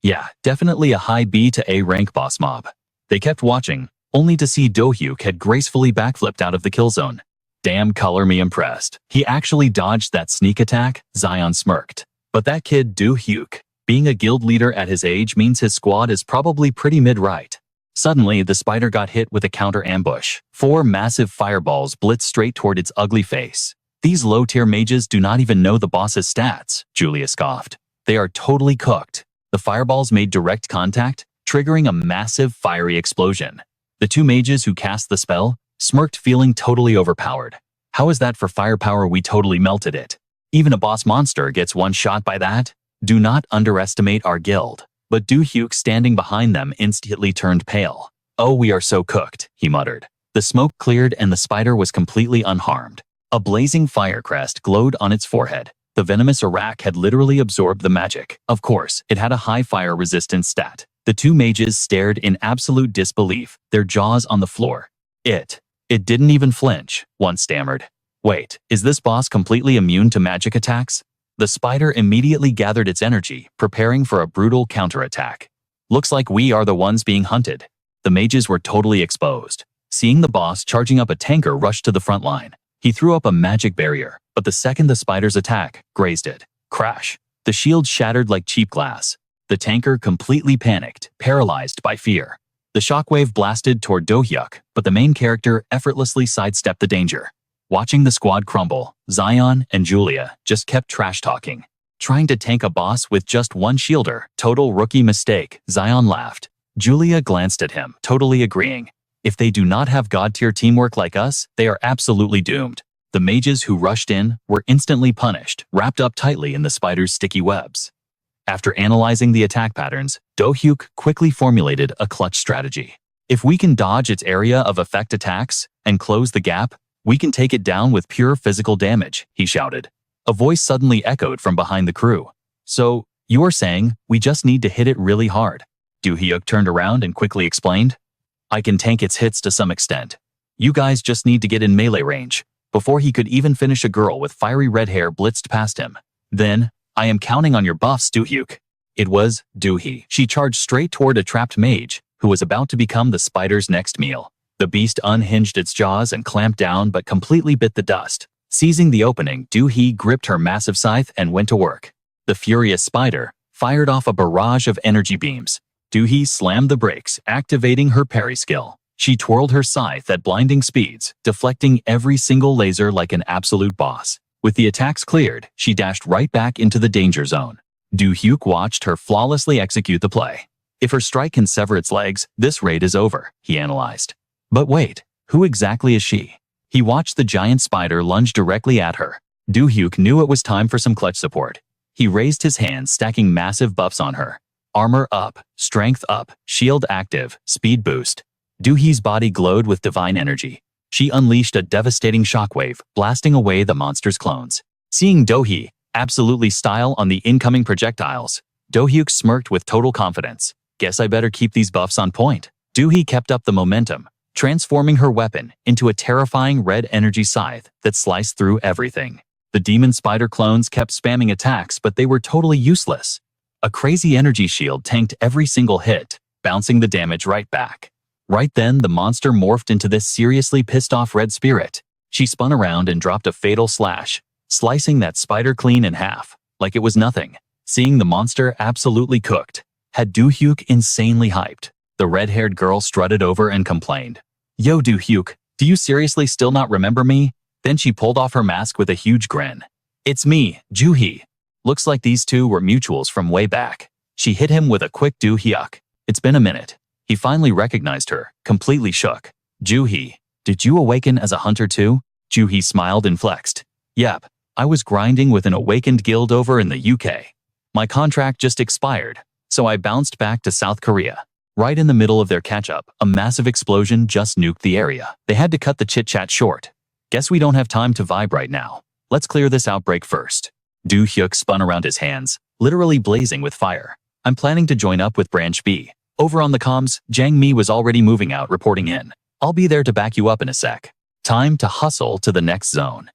Yeah, definitely a high B to A rank boss mob. They kept watching, only to see Do-hyuk had gracefully backflipped out of the kill zone. Damn, color me impressed. He actually dodged that sneak attack, Zion smirked. But that kid Do-hyuk, being a guild leader at his age means his squad is probably pretty mid-right. Suddenly, the spider got hit with a counter ambush. 4 massive fireballs blitzed straight toward its ugly face. These low-tier mages do not even know the boss's stats, Julia scoffed. They are totally cooked. The fireballs made direct contact, triggering a massive fiery explosion. The 2 mages who cast the spell smirked, feeling totally overpowered. How is that for firepower? We totally melted it. Even a boss monster gets one shot by that? Do not underestimate our guild. But Do-hyuk standing behind them instantly turned pale. Oh, we are so cooked, he muttered. The smoke cleared and the spider was completely unharmed. A blazing fire crest glowed on its forehead. The venomous arach had literally absorbed the magic. Of course, it had a high fire resistance stat. The 2 mages stared in absolute disbelief, their jaws on the floor. It didn't even flinch, one stammered. Wait, is this boss completely immune to magic attacks? The spider immediately gathered its energy, preparing for a brutal counterattack. Looks like we are the ones being hunted. The mages were totally exposed. Seeing the boss charging up, a tanker rushed to the front line. He threw up a magic barrier, but the second the spider's attack grazed it, crash. The shield shattered like cheap glass. The tanker completely panicked, paralyzed by fear. The shockwave blasted toward Do-hyuk, but the main character effortlessly sidestepped the danger. Watching the squad crumble, Zion and Julia just kept trash-talking. Trying to tank a boss with just 1 shielder, total rookie mistake, Zion laughed. Julia glanced at him, totally agreeing. If they do not have god-tier teamwork like us, they are absolutely doomed. The mages who rushed in were instantly punished, wrapped up tightly in the spider's sticky webs. After analyzing the attack patterns, Do-hyuk quickly formulated a clutch strategy. If we can dodge its area of effect attacks and close the gap, we can take it down with pure physical damage, he shouted. A voice suddenly echoed from behind the crew. So, you are saying, we just need to hit it really hard? Do-hyuk turned around and quickly explained. I can tank its hits to some extent. You guys just need to get in melee range. Before he could even finish, a girl with fiery red hair blitzed past him. Then, I am counting on your buffs, Do-hyuk. It was Do-hyuk. She charged straight toward a trapped mage, who was about to become the spider's next meal. The beast unhinged its jaws and clamped down but completely bit the dust. Seizing the opening, Do-hyuk gripped her massive scythe and went to work. The furious spider fired off a barrage of energy beams. Do-hyuk slammed the brakes, activating her parry skill. She twirled her scythe at blinding speeds, deflecting every single laser like an absolute boss. With the attacks cleared, she dashed right back into the danger zone. Do-hyuk watched her flawlessly execute the play. If her strike can sever its legs, this raid is over, he analyzed. But wait, who exactly is she? He watched the giant spider lunge directly at her. Do-hyuk knew it was time for some clutch support. He raised his hands, stacking massive buffs on her. Armor up, strength up, shield active, speed boost. Do-hyuk's body glowed with divine energy. She unleashed a devastating shockwave, blasting away the monster's clones. Seeing Do-hyuk absolutely style on the incoming projectiles, Do-hyuk smirked with total confidence. Guess I better keep these buffs on point. Do-hyuk kept up the momentum, transforming her weapon into a terrifying red energy scythe that sliced through everything. The demon spider clones kept spamming attacks, but they were totally useless. A crazy energy shield tanked every single hit, bouncing the damage right back. Right then, the monster morphed into this seriously pissed-off red spirit. She spun around and dropped a fatal slash, slicing that spider clean in half, like it was nothing. Seeing the monster absolutely cooked had Do-hyuk insanely hyped. The red-haired girl strutted over and complained, "Yo, Do-hyuk, do you seriously still not remember me?" Then she pulled off her mask with a huge grin. "It's me, Do-hyuk. Looks like these two were mutuals from way back." She hit him with a quick Do-hyuk. "It's been a minute." He finally recognized her, completely shook. "Do-hyuk, did you awaken as a hunter too?" Do-hyuk smiled and flexed. "Yep, I was grinding with an awakened guild over in the UK. My contract just expired, so I bounced back to South Korea." Right in the middle of their catch-up, a massive explosion just nuked the area. They had to cut the chit-chat short. "Guess we don't have time to vibe right now. Let's clear this outbreak first." Do-hyuk spun around his hands, literally blazing with fire. "I'm planning to join up with Branch B. Over on the comms, Jang Mi was already moving out, reporting in. I'll be there to back you up in a sec. Time to hustle to the next zone."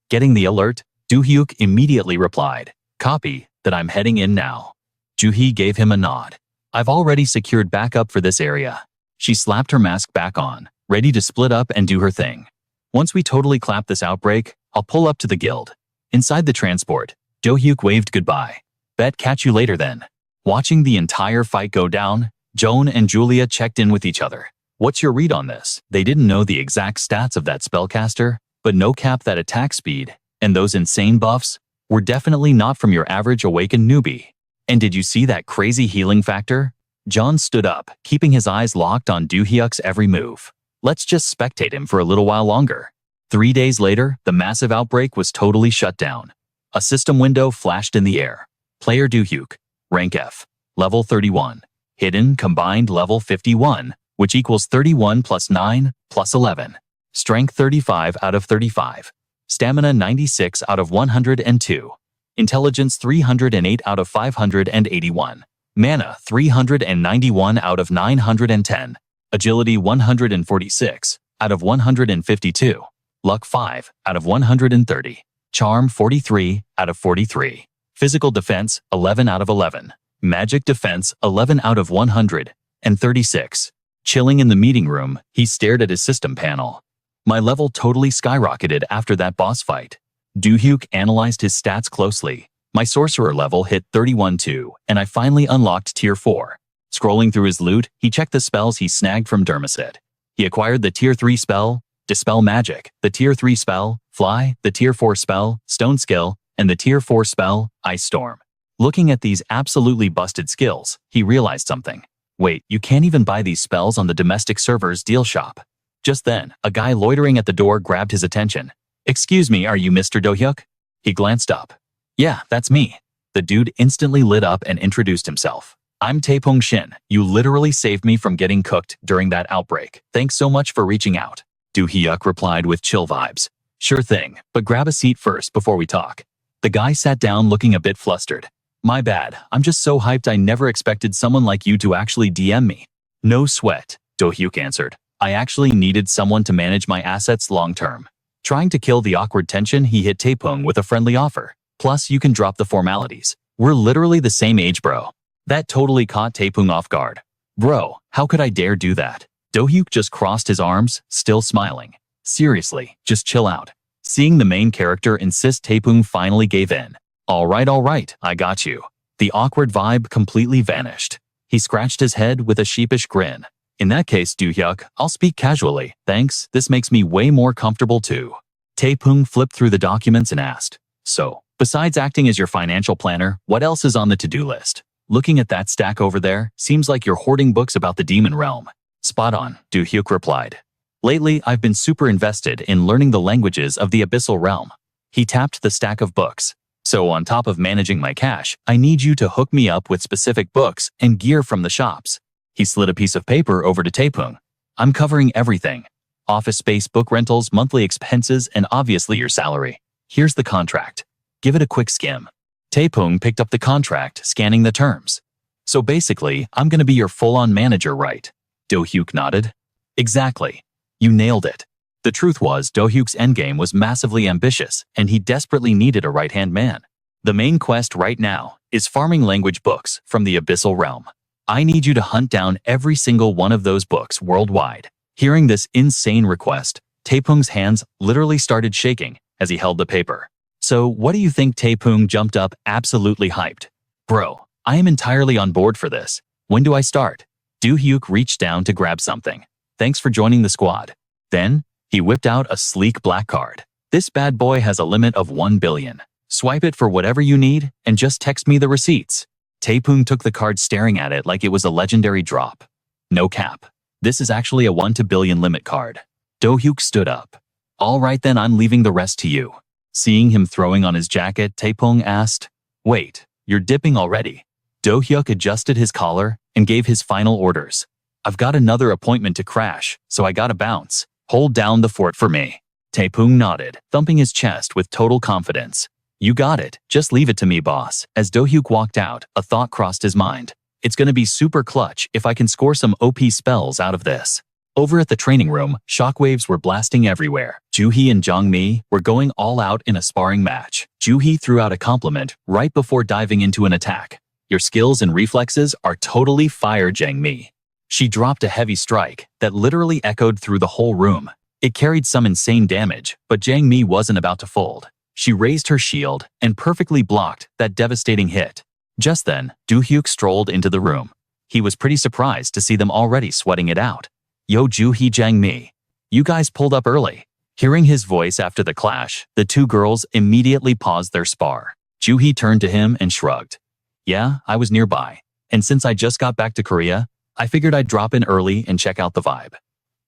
Getting the alert, Do-hyuk immediately replied, "Copy that, I'm heading in now." Do-hyuk gave him a nod. "I've already secured backup for this area." She slapped her mask back on, ready to split up and do her thing. "Once we totally clap this outbreak, I'll pull up to the guild." Inside the transport, Do-hyuk waved goodbye. "Bet catch you later then." Watching the entire fight go down, Joan and Julia checked in with each other. "What's your read on this?" They didn't know the exact stats of that spellcaster, but no cap, that attack speed and those insane buffs were definitely not from your average awakened newbie. "And did you see that crazy healing factor?" John stood up, keeping his eyes locked on Do-hyuk's every move. "Let's just spectate him for a little while longer." 3 days later, the massive outbreak was totally shut down. A system window flashed in the air. Player Do-hyuk, rank F, level 31. Hidden combined level 51, which equals 31 plus 9 plus 11. Strength 35 out of 35. Stamina 96 out of 102. Intelligence 308 out of 581. Mana 391 out of 910. Agility 146 out of 152. Luck 5 out of 130. Charm 43 out of 43. Physical defense 11 out of 11. Magic defense 11 out of 136. Chilling in the meeting room, he stared at his system panel. "My level totally skyrocketed after that boss fight." Do-hyuk analyzed his stats closely. "My sorcerer level hit 31 too, and I finally unlocked tier 4. Scrolling through his loot, he checked the spells he snagged from Dermaset. He acquired the tier 3 spell, Dispel Magic, the tier 3 spell, Fly, the tier 4 spell, Stone Skill, and the tier 4 spell, Ice Storm. Looking at these absolutely busted skills, he realized something. Wait, you can't even buy these spells on the domestic server's deal shop. Just then, a guy loitering at the door grabbed his attention. "Excuse me, are you Mr. Do-hyuk?" He glanced up. "Yeah, that's me." The dude instantly lit up and introduced himself. "I'm Taepong Shin. You literally saved me from getting cooked during that outbreak. Thanks so much for reaching out." Do-hyuk replied with chill vibes. "Sure thing, but grab a seat first before we talk." The guy sat down looking a bit flustered. "My bad, I'm just so hyped. I never expected someone like you to actually DM me." "No sweat," Do-hyuk answered. "I actually needed someone to manage my assets long term." Trying to kill the awkward tension, he hit Taepong with a friendly offer. "Plus, you can drop the formalities. We're literally the same age, bro." That totally caught Taepung off guard. Bro, how could I dare do that? Do-hyuk just crossed his arms, still smiling. Seriously, just chill out. Seeing the main character insist, Taepung finally gave in. All right, I got you. The awkward vibe completely vanished. He scratched his head with a sheepish grin. In that case, Do-hyuk, I'll speak casually. Thanks, this makes me way more comfortable too. Taepung flipped through the documents and asked, so, besides acting as your financial planner, what else is on the to-do list? Looking at that stack over there, seems like you're hoarding books about the demon realm. Spot on, Do-hyuk replied. Lately, I've been super invested in learning the languages of the abyssal realm. He tapped the stack of books. So on top of managing my cash, I need you to hook me up with specific books and gear from the shops. He slid a piece of paper over to Taepung. I'm covering everything. Office space, book rentals, monthly expenses, and obviously your salary. Here's the contract. Give it a quick skim. Taepung picked up the contract, scanning the terms. So basically, I'm gonna be your full-on manager, right? Do-hyuk nodded. Exactly. You nailed it. The truth was, Do-hyuk's endgame was massively ambitious, and he desperately needed a right-hand man. The main quest right now is farming language books from the abyssal realm. I need you to hunt down every single one of those books worldwide. Hearing this insane request, Taepung's hands literally started shaking as he held the paper. So what do you think? Taepung jumped up, absolutely hyped. Bro, I am entirely on board for this. When do I start? Do-hyuk reached down to grab something. Thanks for joining the squad. Then, he whipped out a sleek black card. This bad boy has a limit of 1 billion. Swipe it for whatever you need and just text me the receipts. Taepung took the card, staring at it like it was a legendary drop. No cap. This is actually a 1 to billion limit card. Do-hyuk stood up. All right then, I'm leaving the rest to you. Seeing him throwing on his jacket, Taepung asked, wait, you're dipping already? Do-hyuk adjusted his collar and gave his final orders. I've got another appointment to crash, so I gotta bounce. Hold down the fort for me. Taepung nodded, thumping his chest with total confidence. You got it, just leave it to me, boss. As Do-hyuk walked out, a thought crossed his mind. It's gonna be super clutch if I can score some OP spells out of this. Over at the training room, shockwaves were blasting everywhere. Joo-hee and Jang-mi were going all out in a sparring match. Joo-hee threw out a compliment right before diving into an attack. Your skills and reflexes are totally fire, Jang-mi. She dropped a heavy strike that literally echoed through the whole room. It carried some insane damage, but Jang-mi wasn't about to fold. She raised her shield and perfectly blocked that devastating hit. Just then, Do-hyuk strolled into the room. He was pretty surprised to see them already sweating it out. Yo, Joo-hee, Jang-mi. You guys pulled up early. Hearing his voice after the clash, the two girls immediately paused their spar. Joo-hee turned to him and shrugged. Yeah, I was nearby. And since I just got back to Korea, I figured I'd drop in early and check out the vibe.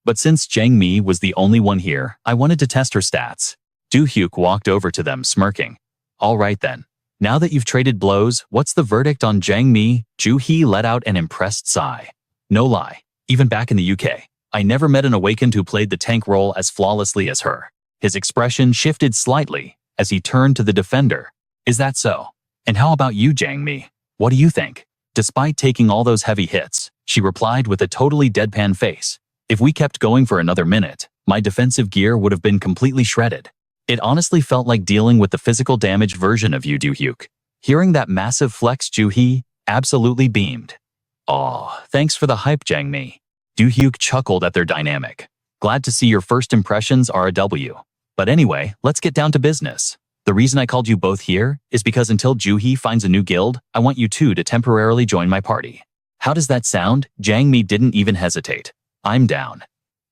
But since Jang-mi was the only one here, I wanted to test her stats. Do-hyuk walked over to them, smirking. All right then. Now that you've traded blows, what's the verdict on Jang-mi? Joo-hee let out an impressed sigh. No lie, even back in the UK, I never met an awakened who played the tank role as flawlessly as her. His expression shifted slightly as he turned to the defender. Is that so? And how about you, Jang-mi? What do you think? Despite taking all those heavy hits, she replied with a totally deadpan face. If we kept going for another minute, my defensive gear would have been completely shredded. It honestly felt like dealing with the physical damage version of you, Do-hyuk. Hearing that massive flex, Joo-hee absolutely beamed. Aw, thanks for the hype, Jang-mi. Do-hyuk chuckled at their dynamic. Glad to see your first impressions are a W. But anyway, let's get down to business. The reason I called you both here is because until Joo-hee finds a new guild, I want you two to temporarily join my party. How does that sound? Jang-mi didn't even hesitate. I'm down.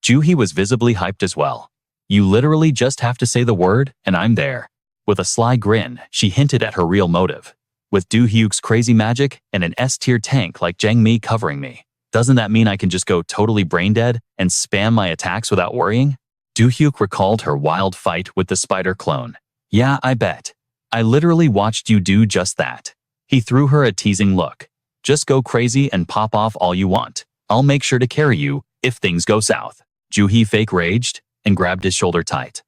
Joo-hee was visibly hyped as well. You literally just have to say the word, and I'm there. With a sly grin, she hinted at her real motive. With Do-hyuk's crazy magic and an S-tier tank like Jang-mi covering me, doesn't that mean I can just go totally brain dead and spam my attacks without worrying? Do-hyuk recalled her wild fight with the spider clone. Yeah, I bet. I literally watched you do just that. He threw her a teasing look. Just go crazy and pop off all you want. I'll make sure to carry you if things go south. Joo-hee fake raged and grabbed his shoulder tight.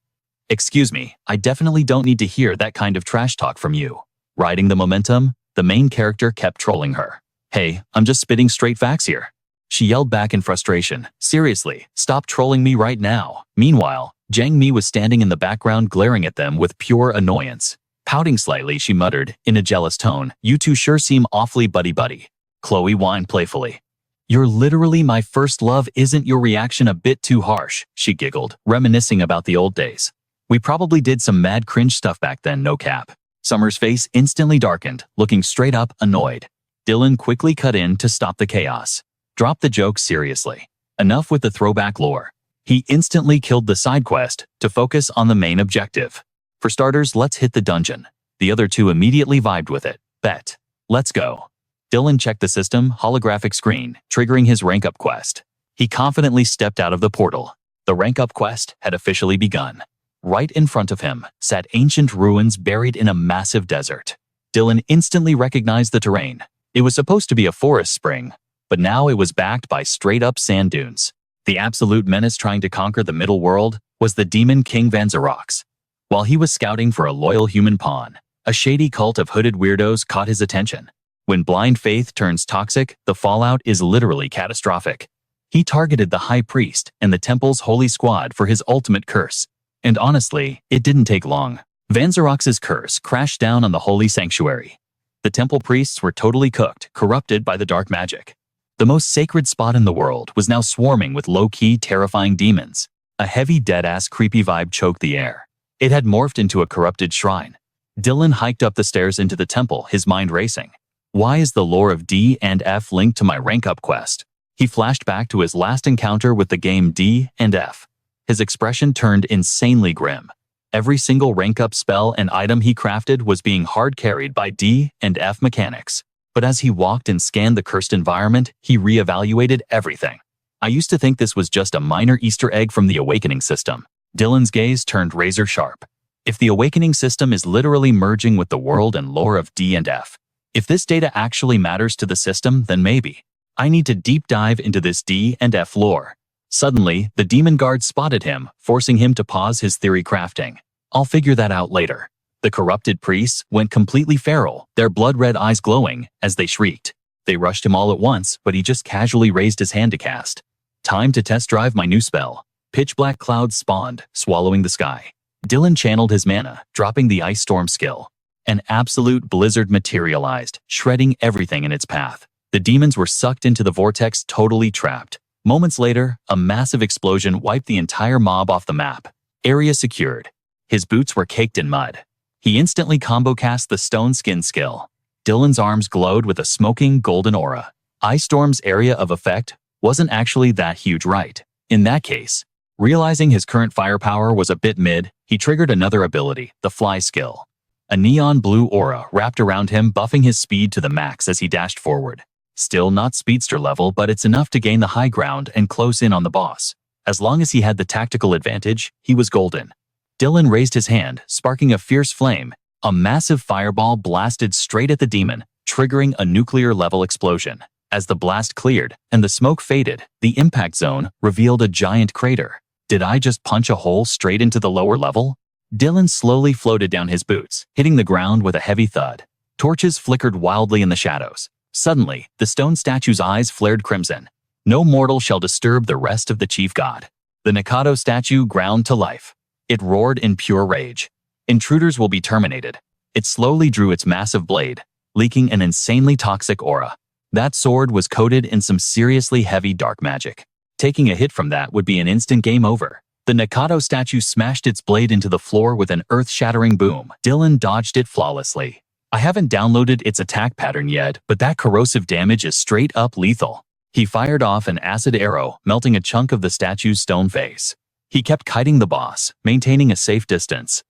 Excuse me, I definitely don't need to hear that kind of trash talk from you. Riding the momentum, the main character kept trolling her. Hey, I'm just spitting straight facts here. She yelled back in frustration. Seriously, stop trolling me right now. Meanwhile, Jang-mi was standing in the background glaring at them with pure annoyance. Pouting slightly, she muttered, in a jealous tone, you two sure seem awfully buddy-buddy. Chloe whined playfully. "You're literally my first love. Isn't your reaction a bit too harsh?" she giggled, reminiscing about the old days. "We probably did some mad cringe stuff back then, no cap." Summer's face instantly darkened, looking straight up annoyed. Dylan quickly cut in to stop the chaos. "Drop the joke seriously. Enough with the throwback lore." He instantly killed the side quest to focus on the main objective. "For starters, let's hit the dungeon." The other two immediately vibed with it. "Bet. Let's go." Dylan checked the system holographic screen, triggering his rank-up quest. He confidently stepped out of the portal. The rank-up quest had officially begun. Right in front of him sat ancient ruins buried in a massive desert. Dylan instantly recognized the terrain. It was supposed to be a forest spring, but now it was backed by straight-up sand dunes. The absolute menace trying to conquer the middle world was the demon king Vanzarox. While he was scouting for a loyal human pawn, a shady cult of hooded weirdos caught his attention. When blind faith turns toxic, the fallout is literally catastrophic. He targeted the high priest and the temple's holy squad for his ultimate curse. And honestly, it didn't take long. Vanzarox's curse crashed down on the holy sanctuary. The temple priests were totally cooked, corrupted by the dark magic. The most sacred spot in the world was now swarming with low-key, terrifying demons. A heavy, dead-ass, creepy vibe choked the air. It had morphed into a corrupted shrine. Dylan hiked up the stairs into the temple, his mind racing. Why is the lore of D and F linked to my rank-up quest? He flashed back to his last encounter with the game D and F. His expression turned insanely grim. Every single rank-up spell and item he crafted was being hard-carried by D and F mechanics. But as he walked and scanned the cursed environment, he reevaluated everything. "I used to think this was just a minor Easter egg from the awakening system." Dylan's gaze turned razor-sharp. If the awakening system is literally merging with the world and lore of D and F, if this data actually matters to the system, then maybe I need to deep dive into this D and F lore. Suddenly, the demon guard spotted him, forcing him to pause his theory crafting. "I'll figure that out later." The corrupted priests went completely feral, their blood-red eyes glowing as they shrieked. They rushed him all at once, but he just casually raised his hand to cast. "Time to test drive my new spell." Pitch-black clouds spawned, swallowing the sky. Dylan channeled his mana, dropping the Ice Storm skill. An absolute blizzard materialized, shredding everything in its path. The demons were sucked into the vortex, totally trapped. Moments later, a massive explosion wiped the entire mob off the map. Area secured. His boots were caked in mud. He instantly combo cast the Stone Skin skill. Dylan's arms glowed with a smoking golden aura. Ice Storm's area of effect wasn't actually that huge, right? In that case, realizing his current firepower was a bit mid, he triggered another ability, the Fly skill. A neon blue aura wrapped around him, buffing his speed to the max as he dashed forward. Still not speedster level, but it's enough to gain the high ground and close in on the boss. As long as he had the tactical advantage, he was golden. Dylan raised his hand, sparking a fierce flame. A massive fireball blasted straight at the demon, triggering a nuclear-level explosion. As the blast cleared and the smoke faded, the impact zone revealed a giant crater. Did I just punch a hole straight into the lower level? Dylan slowly floated down his boots, hitting the ground with a heavy thud. Torches flickered wildly in the shadows. Suddenly, the stone statue's eyes flared crimson. "No mortal shall disturb the rest of the chief god." The Nikado statue ground to life. It roared in pure rage. "Intruders will be terminated." It slowly drew its massive blade, leaking an insanely toxic aura. That sword was coated in some seriously heavy dark magic. Taking a hit from that would be an instant game over. The Nikado statue smashed its blade into the floor with an earth-shattering boom. Dylan dodged it flawlessly. I haven't downloaded its attack pattern yet, but that corrosive damage is straight up lethal. He fired off an acid arrow, melting a chunk of the statue's stone face. He kept kiting the boss, maintaining a safe distance.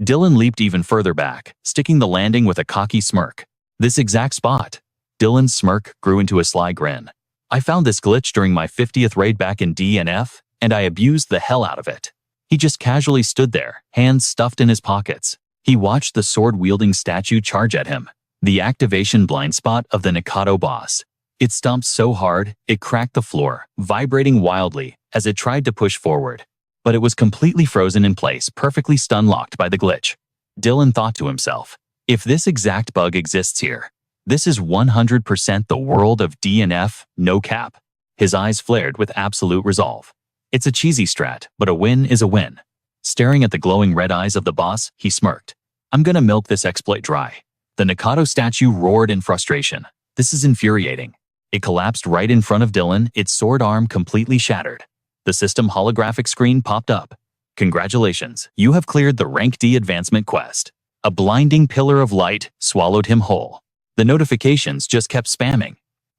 Dylan leaped even further back, sticking the landing with a cocky smirk. "This exact spot." Dylan's smirk grew into a sly grin. "I found this glitch during my 50th raid back in DNF, and I abused the hell out of it." He just casually stood there, hands stuffed in his pockets. He watched the sword-wielding statue charge at him. The activation blind spot of the Nikado boss. It stomped so hard, it cracked the floor, vibrating wildly as it tried to push forward. But it was completely frozen in place, perfectly stun-locked by the glitch. Dylan thought to himself, if this exact bug exists here, this is 100% the world of DNF, no cap. His eyes flared with absolute resolve. It's a cheesy strat, but a win is a win. Staring at the glowing red eyes of the boss, he smirked. "I'm gonna milk this exploit dry." The Nikado statue roared in frustration. This is infuriating. It collapsed right in front of Dylan, its sword arm completely shattered. The system holographic screen popped up. Congratulations, you have cleared the Rank D advancement quest. A blinding pillar of light swallowed him whole. The notifications just kept spamming.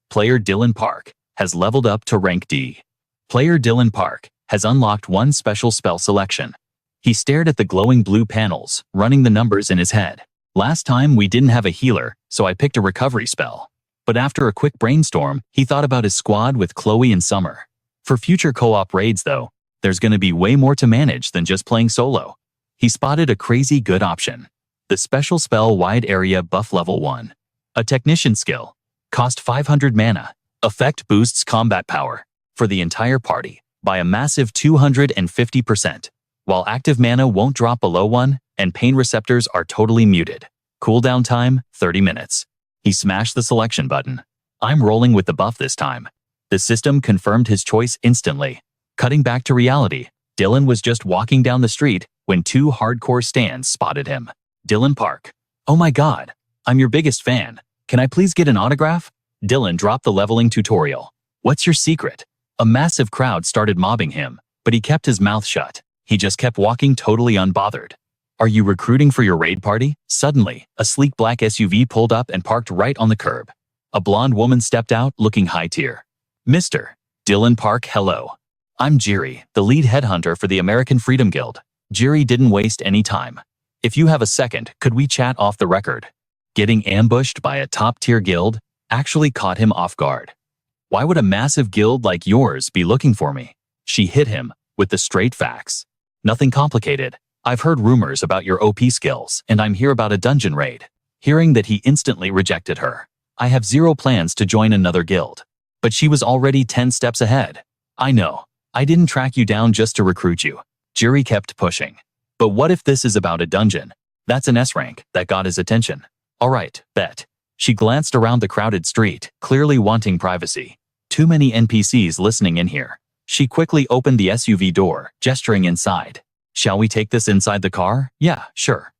Player Dylan Park has leveled up to Rank D. Player Dylan Park has unlocked one special spell selection. He stared at the glowing blue panels, running the numbers in his head. Last time we didn't have a healer, so I picked a recovery spell. But after a quick brainstorm, he thought about his squad with Chloe and Summer. For future co-op raids though, there's gonna be way more to manage than just playing solo. He spotted a crazy good option. The special spell Wide Area Buff Level 1. A technician skill. Cost 500 mana. Effect boosts combat power for the entire party by a massive 250%, while active mana won't drop below 1 and pain receptors are totally muted. Cooldown time, 30 minutes. He smashed the selection button. I'm rolling with the buff this time. The system confirmed his choice instantly. Cutting back to reality, Dylan was just walking down the street when two hardcore stands spotted him. Dylan Park. Oh my god, I'm your biggest fan. Can I please get an autograph? Dylan dropped the leveling tutorial. What's your secret? A massive crowd started mobbing him, but he kept his mouth shut. He just kept walking totally unbothered. Are you recruiting for your raid party? Suddenly, a sleek black SUV pulled up and parked right on the curb. A blonde woman stepped out looking high tier. Mr. Dylan Park, hello. I'm Jiri, the lead headhunter for the American Freedom Guild. Jiri didn't waste any time. If you have a second, could we chat off the record? Getting ambushed by a top-tier guild actually caught him off guard. Why would a massive guild like yours be looking for me? She hit him with the straight facts. Nothing complicated. I've heard rumors about your OP skills, and I'm here about a dungeon raid. Hearing that, he instantly rejected her. I have zero plans to join another guild. But she was already 10 steps ahead. I know. I didn't track you down just to recruit you. Jiri kept pushing. But what if this is about a dungeon? That's an S rank that got his attention. Alright, bet. She glanced around the crowded street, clearly wanting privacy. Too many NPCs listening in here. She quickly opened the SUV door, gesturing inside. Shall we take this inside the car? Yeah, sure.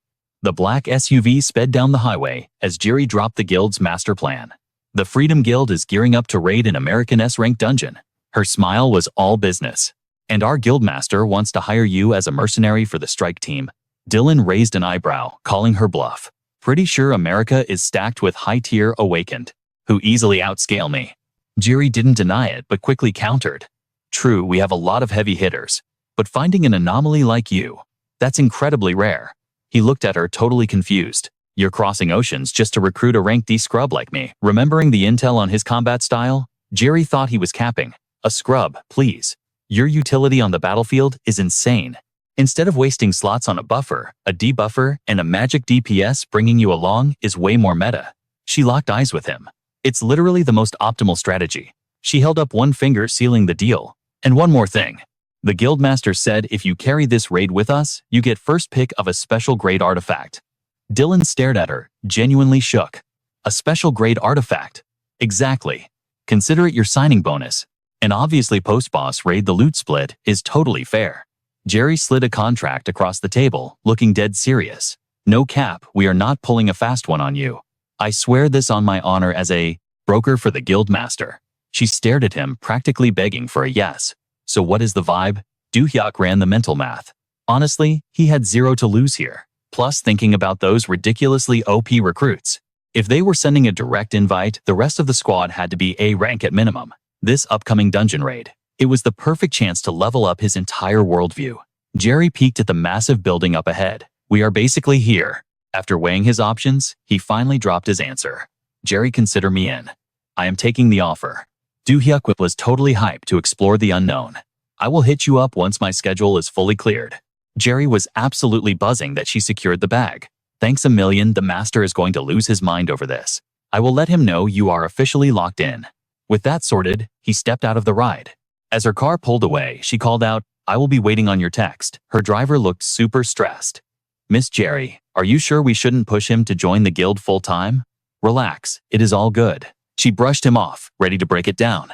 The black SUV sped down the highway as Jiri dropped the guild's master plan. The Freedom Guild is gearing up to raid an American S-rank dungeon. Her smile was all business. And our guildmaster wants to hire you as a mercenary for the strike team. Dylan raised an eyebrow, calling her bluff. Pretty sure America is stacked with high-tier awakened, who easily outscale me. Jiri didn't deny it but quickly countered. True, we have a lot of heavy hitters, but finding an anomaly like you, that's incredibly rare. He looked at her totally confused. You're crossing oceans just to recruit a rank D scrub like me. Remembering the intel on his combat style, Jiri thought he was capping. A scrub, please. Your utility on the battlefield is insane. Instead of wasting slots on a buffer, a debuffer, and a magic DPS bringing you along is way more meta. She locked eyes with him. It's literally the most optimal strategy. She held up one finger sealing the deal. And one more thing. The guildmaster said if you carry this raid with us, you get first pick of a special grade artifact. Dylan stared at her, genuinely shook. A special grade artifact? Exactly. Consider it your signing bonus. And obviously post-boss raid the loot split is totally fair. Jiri slid a contract across the table, looking dead serious. No cap, we are not pulling a fast one on you. I swear this on my honor as a broker for the guildmaster. She stared at him, practically begging for a yes. So what is the vibe? Do-hyuk ran the mental math. Honestly, he had zero to lose here. Plus thinking about those ridiculously OP recruits. If they were sending a direct invite, the rest of the squad had to be A rank at minimum. This upcoming dungeon raid, it was the perfect chance to level up his entire worldview. Jiri peeked at the massive building up ahead. We are basically here. After weighing his options, he finally dropped his answer. Jiri, consider me in. I am taking the offer. Do-hyuk was totally hyped to explore the unknown. I will hit you up once my schedule is fully cleared. Jiri was absolutely buzzing that she secured the bag. Thanks a million, the master is going to lose his mind over this. I will let him know you are officially locked in. With that sorted, he stepped out of the ride. As her car pulled away, she called out, I will be waiting on your text. Her driver looked super stressed. Miss Jiri, are you sure we shouldn't push him to join the guild full-time? Relax, it is all good. She brushed him off, ready to break it down.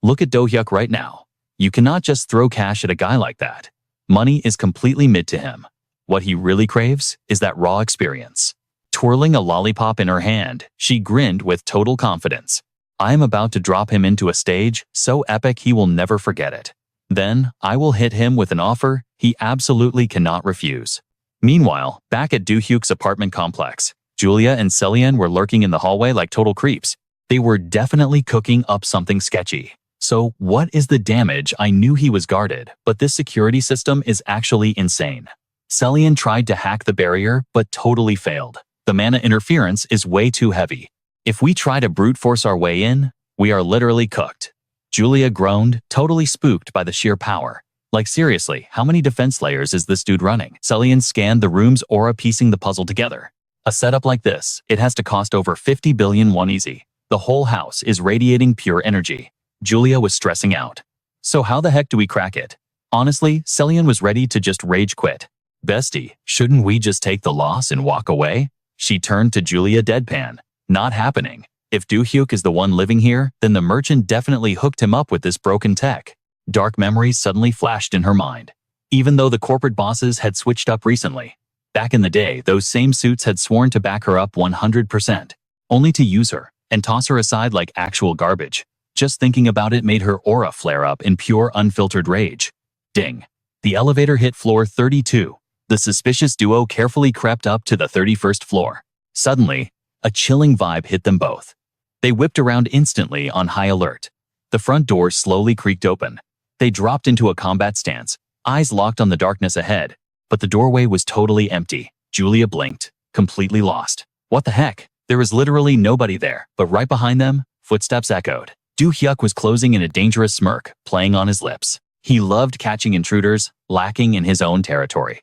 Look at Do-hyuk right now. You cannot just throw cash at a guy like that. Money is completely mid to him. What he really craves is that raw experience. Twirling a lollipop in her hand, she grinned with total confidence. I am about to drop him into a stage so epic he will never forget it. Then, I will hit him with an offer he absolutely cannot refuse. Meanwhile, back at Do-hyuk's apartment complex, Julia and Selian were lurking in the hallway like total creeps. They were definitely cooking up something sketchy. So, what is the damage? I knew he was guarded, but this security system is actually insane. Selian tried to hack the barrier, but totally failed. The mana interference is way too heavy. If we try to brute force our way in, we are literally cooked. Julia groaned, totally spooked by the sheer power. Like seriously, how many defense layers is this dude running? Selian scanned the room's aura, piecing the puzzle together. A setup like this, it has to cost over 50 billion won easy. The whole house is radiating pure energy. Julia was stressing out. So how the heck do we crack it? Honestly, Selian was ready to just rage quit. Bestie, shouldn't we just take the loss and walk away? She turned to Julia deadpan. Not happening. If Do-hyuk is the one living here, then the merchant definitely hooked him up with this broken tech. Dark memories suddenly flashed in her mind. Even though the corporate bosses had switched up recently. Back in the day, those same suits had sworn to back her up 100%, only to use her and toss her aside like actual garbage. Just thinking about it made her aura flare up in pure unfiltered rage. Ding. The elevator hit floor 32. The suspicious duo carefully crept up to the 31st floor. Suddenly, a chilling vibe hit them both. They whipped around instantly on high alert. The front door slowly creaked open. They dropped into a combat stance, eyes locked on the darkness ahead, but the doorway was totally empty. Julia blinked, completely lost. What the heck? There was literally nobody there, but right behind them, footsteps echoed. Do-hyuk was closing in a dangerous smirk, playing on his lips. He loved catching intruders, lacking in his own territory.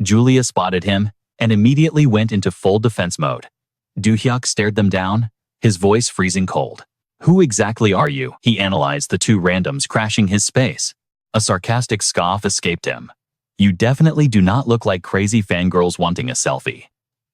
Julia spotted him and immediately went into full defense mode. Do-hyuk stared them down, his voice freezing cold. Who exactly are you? He analyzed the two randoms crashing his space. A sarcastic scoff escaped him. You definitely do not look like crazy fangirls wanting a selfie.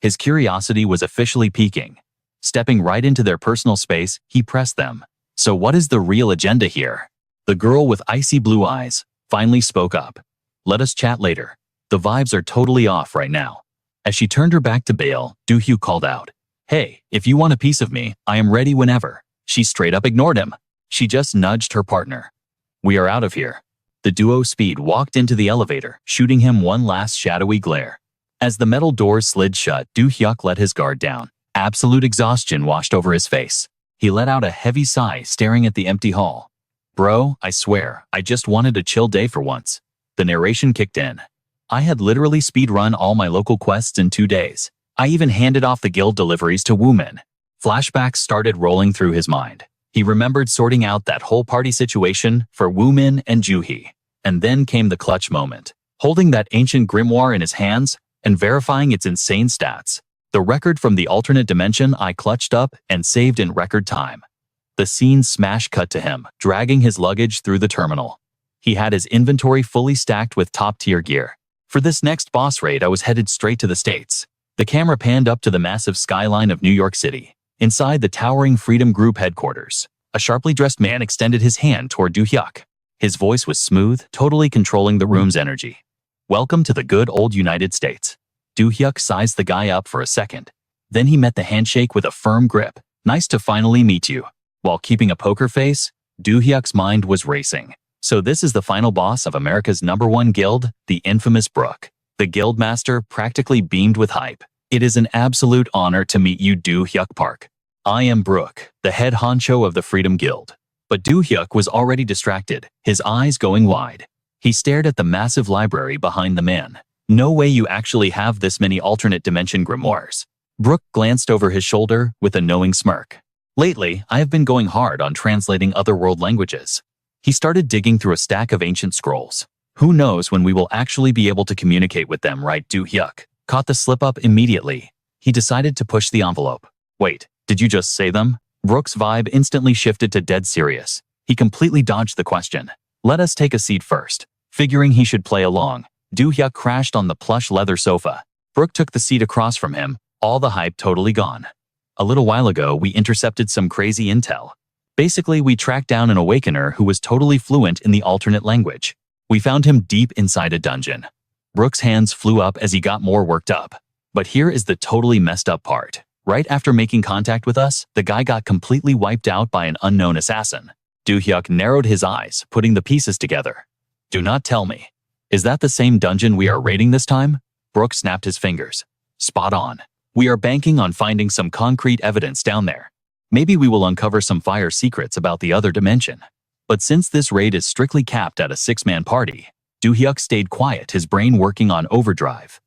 His curiosity was officially peaking. Stepping right into their personal space, he pressed them. So what is the real agenda here? The girl with icy blue eyes finally spoke up. Let us chat later. The vibes are totally off right now. As she turned her back to Bale, Do-hyuk called out. Hey, if you want a piece of me, I am ready whenever. She straight up ignored him. She just nudged her partner. We are out of here. The duo speed walked into the elevator, shooting him one last shadowy glare. As the metal doors slid shut, Do-hyuk let his guard down. Absolute exhaustion washed over his face. He let out a heavy sigh, staring at the empty hall. Bro, I swear, I just wanted a chill day for once. The narration kicked in. I had literally speedrun all my local quests in 2 days. I even handed off the guild deliveries to Woomin. Flashbacks started rolling through his mind. He remembered sorting out that whole party situation for Woomin and Juhi. And then came the clutch moment. Holding that ancient grimoire in his hands and verifying its insane stats. The record from the alternate dimension I clutched up and saved in record time. The scene smash cut to him, dragging his luggage through the terminal. He had his inventory fully stacked with top-tier gear. For this next boss raid, I was headed straight to the States. The camera panned up to the massive skyline of New York City. Inside the towering Freedom Group headquarters, a sharply dressed man extended his hand toward Do-hyuk. His voice was smooth, totally controlling the room's energy. Welcome to the good old United States. Do-hyuk sized the guy up for a second. Then he met the handshake with a firm grip. Nice to finally meet you. While keeping a poker face, Do-hyuk's mind was racing. So this is the final boss of America's #1 guild, the infamous Brook. The guildmaster practically beamed with hype. It is an absolute honor to meet you, Do-hyuk Park. I am Brook, the head honcho of the Freedom Guild. But Do-hyuk was already distracted, his eyes going wide. He stared at the massive library behind the man. No way you actually have this many alternate dimension grimoires. Brook glanced over his shoulder with a knowing smirk. Lately, I have been going hard on translating otherworld languages. He started digging through a stack of ancient scrolls. Who knows when we will actually be able to communicate with them, right? Do-hyuk caught the slip-up immediately. He decided to push the envelope. Wait, did you just say them? Brook's vibe instantly shifted to dead serious. He completely dodged the question. Let us take a seat first. Figuring he should play along, Do-hyuk crashed on the plush leather sofa. Brook took the seat across from him, all the hype totally gone. A little while ago, we intercepted some crazy intel. Basically, we tracked down an awakener who was totally fluent in the alternate language. We found him deep inside a dungeon. Brook's hands flew up as he got more worked up. But here is the totally messed up part. Right after making contact with us, the guy got completely wiped out by an unknown assassin. Do-hyuk narrowed his eyes, putting the pieces together. Do not tell me. Is that the same dungeon we are raiding this time? Brook snapped his fingers. Spot on. We are banking on finding some concrete evidence down there. Maybe we will uncover some fire secrets about the other dimension. But since this raid is strictly capped at a 6-man party, Do-hyuk stayed quiet, his brain working on overdrive.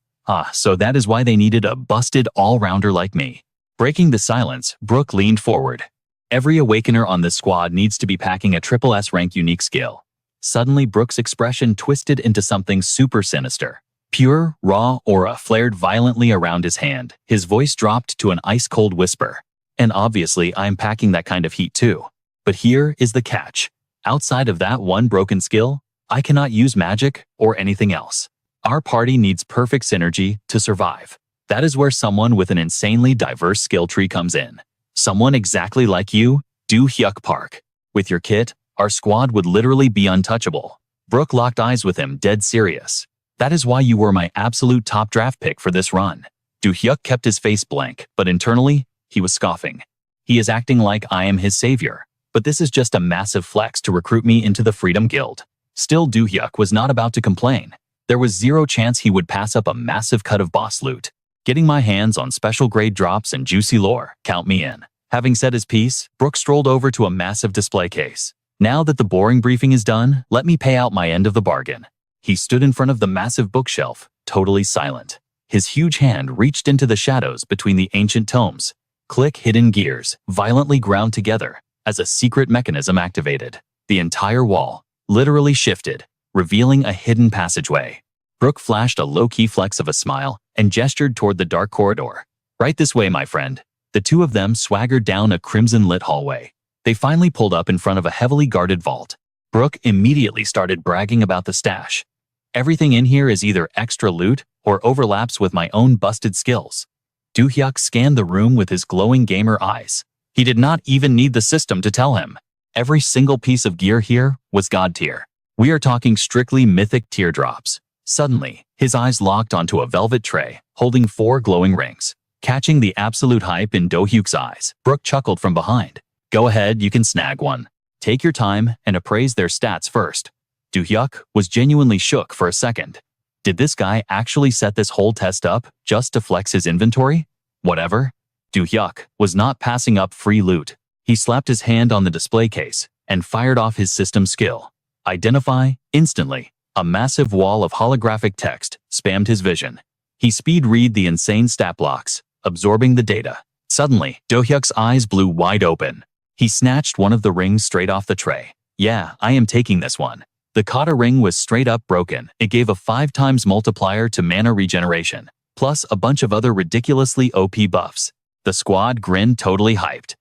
So that is why they needed a busted all-rounder like me. Breaking the silence, Brook leaned forward. Every awakener on this squad needs to be packing a triple S rank unique skill. Suddenly, Brook's expression twisted into something super sinister. Pure, raw aura flared violently around his hand. His voice dropped to an ice-cold whisper. And obviously, I'm packing that kind of heat too. But here is the catch. Outside of that one broken skill, I cannot use magic or anything else. Our party needs perfect synergy to survive. That is where someone with an insanely diverse skill tree comes in. Someone exactly like you, Do-hyuk Park. With your kit, our squad would literally be untouchable. Brook locked eyes with him, dead serious. That is why you were my absolute top draft pick for this run. Do-hyuk kept his face blank, but internally, he was scoffing. He is acting like I am his savior. But this is just a massive flex to recruit me into the Freedom Guild. Still, Do-hyuk was not about to complain. There was zero chance he would pass up a massive cut of boss loot. Getting my hands on special grade drops and juicy lore, count me in. Having said his piece, Brook strolled over to a massive display case. Now that the boring briefing is done, let me pay out my end of the bargain. He stood in front of the massive bookshelf, totally silent. His huge hand reached into the shadows between the ancient tomes. Click, hidden gears, violently ground together, as a secret mechanism activated. The entire wall literally shifted, revealing a hidden passageway. Brook flashed a low-key flex of a smile and gestured toward the dark corridor. Right this way, my friend. The two of them swaggered down a crimson-lit hallway. They finally pulled up in front of a heavily guarded vault. Brook immediately started bragging about the stash. Everything in here is either extra loot or overlaps with my own busted skills. Do-hyuk scanned the room with his glowing gamer eyes. He did not even need the system to tell him. Every single piece of gear here was god tier. We are talking strictly mythic teardrops. Suddenly, his eyes locked onto a velvet tray, holding 4 glowing rings. Catching the absolute hype in Do-hyuk's eyes, Brook chuckled from behind. Go ahead, you can snag one. Take your time and appraise their stats first. Do-hyuk was genuinely shook for a second. Did this guy actually set this whole test up just to flex his inventory? Whatever. Do-hyuk was not passing up free loot. He slapped his hand on the display case and fired off his system skill. Identify instantly. A massive wall of holographic text spammed his vision. He speed-read the insane stat blocks, absorbing the data. Suddenly, Do-hyuk's eyes blew wide open. He snatched one of the rings straight off the tray. Yeah, I am taking this one. The kata ring was straight up broken. It gave a 5 times multiplier to mana regeneration, plus a bunch of other ridiculously OP buffs. The squad grinned, totally hyped.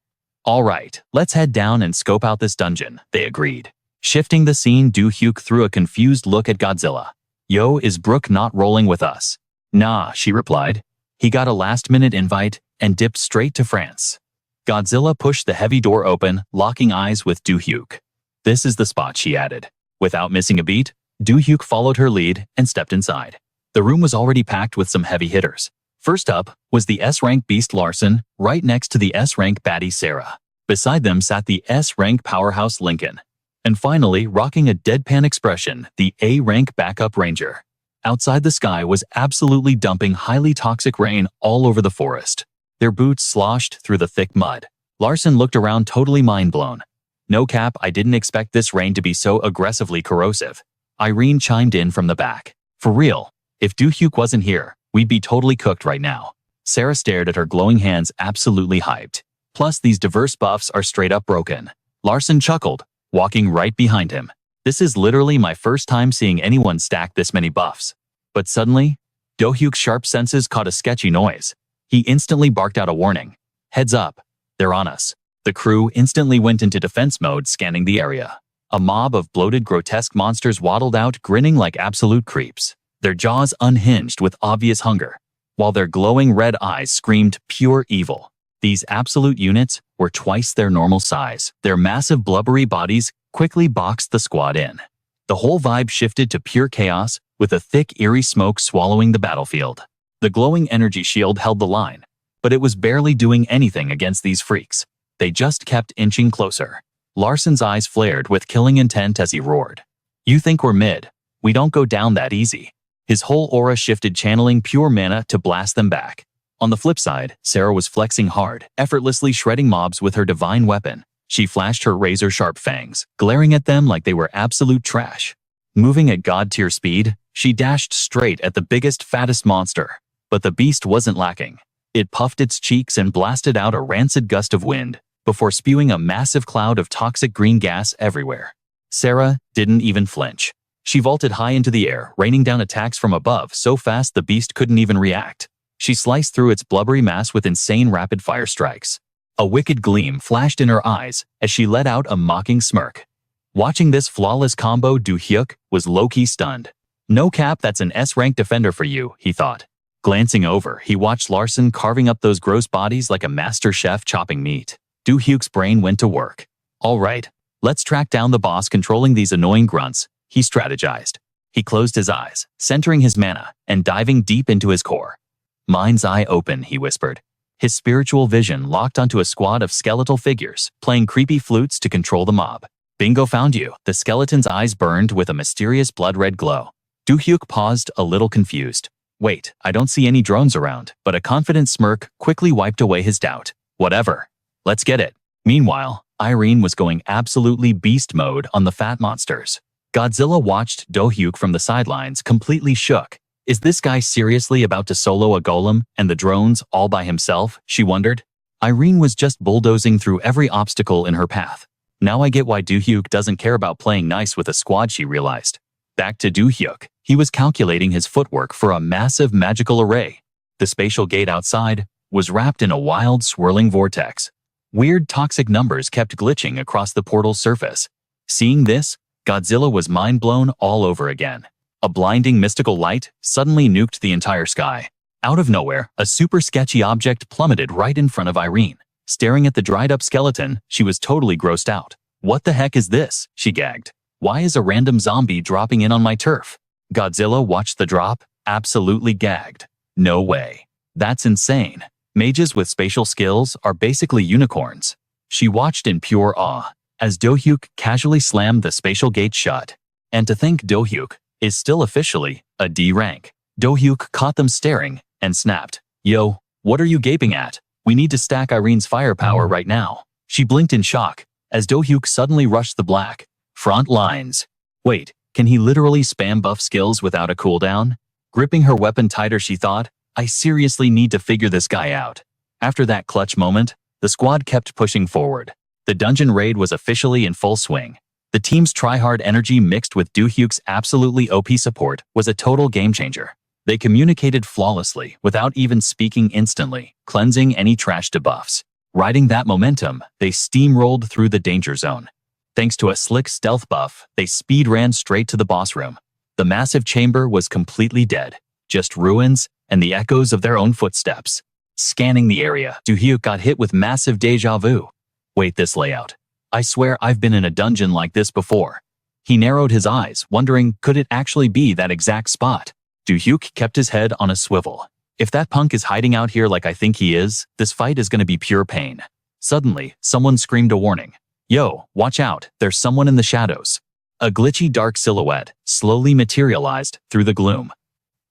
All right, let's head down and scope out this dungeon, they agreed. Shifting the scene, Do-hyuk threw a confused look at Godzilla. Yo, is Brook not rolling with us? Nah, she replied. He got a last-minute invite and dipped straight to France. Godzilla pushed the heavy door open, locking eyes with Do-hyuk. This is the spot, she added. Without missing a beat, Do-hyuk followed her lead and stepped inside. The room was already packed with some heavy hitters. First up was the S-rank beast Larson, right next to the S-rank baddie Sarah. Beside them sat the S-rank powerhouse Lincoln. And finally, rocking a deadpan expression, the A-rank backup ranger. Outside, the sky was absolutely dumping highly toxic rain all over the forest. Their boots sloshed through the thick mud. Larson looked around, totally mind-blown. No cap, I didn't expect this rain to be so aggressively corrosive. Irene chimed in from the back. For real, if Do-hyuk wasn't here, we'd be totally cooked right now. Sarah stared at her glowing hands, absolutely hyped. Plus, these diverse buffs are straight up broken. Larson chuckled, walking right behind him. This is literally my first time seeing anyone stack this many buffs. But suddenly, Do-hyuk's sharp senses caught a sketchy noise. He instantly barked out a warning. Heads up, they're on us. The crew instantly went into defense mode, scanning the area. A mob of bloated, grotesque monsters waddled out, grinning like absolute creeps. Their jaws unhinged with obvious hunger, while their glowing red eyes screamed pure evil. These absolute units were twice their normal size. Their massive blubbery bodies quickly boxed the squad in. The whole vibe shifted to pure chaos, with a thick, eerie smoke swallowing the battlefield. The glowing energy shield held the line, but it was barely doing anything against these freaks. They just kept inching closer. Larson's eyes flared with killing intent as he roared. "You think we're mid? We don't go down that easy." His whole aura shifted, channeling pure mana to blast them back. On the flip side, Sarah was flexing hard, effortlessly shredding mobs with her divine weapon. She flashed her razor-sharp fangs, glaring at them like they were absolute trash. Moving at god-tier speed, she dashed straight at the biggest, fattest monster. But the beast wasn't lacking. It puffed its cheeks and blasted out a rancid gust of wind, before spewing a massive cloud of toxic green gas everywhere. Sarah didn't even flinch. She vaulted high into the air, raining down attacks from above so fast the beast couldn't even react. She sliced through its blubbery mass with insane rapid-fire strikes. A wicked gleam flashed in her eyes as she let out a mocking smirk. Watching this flawless combo, Do-hyuk was low-key stunned. "No cap, that's an S-rank defender for you," he thought. Glancing over, he watched Larson carving up those gross bodies like a master chef chopping meat. Do-hyuk's brain went to work. "All right, let's track down the boss controlling these annoying grunts," he strategized. He closed his eyes, centering his mana and diving deep into his core. "Mind's eye open," he whispered. His spiritual vision locked onto a squad of skeletal figures, playing creepy flutes to control the mob. "Bingo, found you." The skeleton's eyes burned with a mysterious blood-red glow. Do-hyuk paused, a little confused. "Wait, I don't see any drones around," but a confident smirk quickly wiped away his doubt. "Whatever. Let's get it." Meanwhile, Irene was going absolutely beast mode on the fat monsters. Godzilla watched Do-hyuk from the sidelines, completely shook. Is this guy seriously about to solo a golem and the drones all by himself, she wondered. Irene was just bulldozing through every obstacle in her path. Now I get why Do-hyuk doesn't care about playing nice with a squad, she realized. Back to Do-hyuk, he was calculating his footwork for a massive magical array. The spatial gate outside was wrapped in a wild, swirling vortex. Weird toxic numbers kept glitching across the portal's surface. Seeing this, Godzilla was mind-blown all over again. A blinding mystical light suddenly nuked the entire sky. Out of nowhere, a super sketchy object plummeted right in front of Irene. Staring at the dried-up skeleton, she was totally grossed out. "What the heck is this?" she gagged. "Why is a random zombie dropping in on my turf?" Godzilla watched the drop, absolutely gagged. "No way. That's insane. Mages with spatial skills are basically unicorns." She watched in pure awe as Do-hyuk casually slammed the spatial gate shut. And to think Do-hyuk is still officially a D rank. Do-hyuk caught them staring and snapped. "Yo, what are you gaping at? We need to stack Irene's firepower right now." She blinked in shock as Do-hyuk suddenly rushed the black front lines. Wait, can he literally spam buff skills without a cooldown? Gripping her weapon tighter, she thought, I seriously need to figure this guy out. After that clutch moment, the squad kept pushing forward. The dungeon raid was officially in full swing. The team's tryhard energy mixed with Do-hyuk's absolutely OP support was a total game changer. They communicated flawlessly without even speaking instantly, cleansing any trash debuffs. Riding that momentum, they steamrolled through the danger zone. Thanks to a slick stealth buff, they speed ran straight to the boss room. The massive chamber was completely dead, just ruins and the echoes of their own footsteps. Scanning the area, Do-hyuk got hit with massive deja vu. Wait, this layout. I swear I've been in a dungeon like this before. He narrowed his eyes, wondering could it actually be that exact spot. Do-hyuk kept his head on a swivel. If that punk is hiding out here like I think he is, this fight is going to be pure pain. Suddenly, someone screamed a warning. Yo, watch out, there's someone in the shadows. A glitchy dark silhouette slowly materialized through the gloom.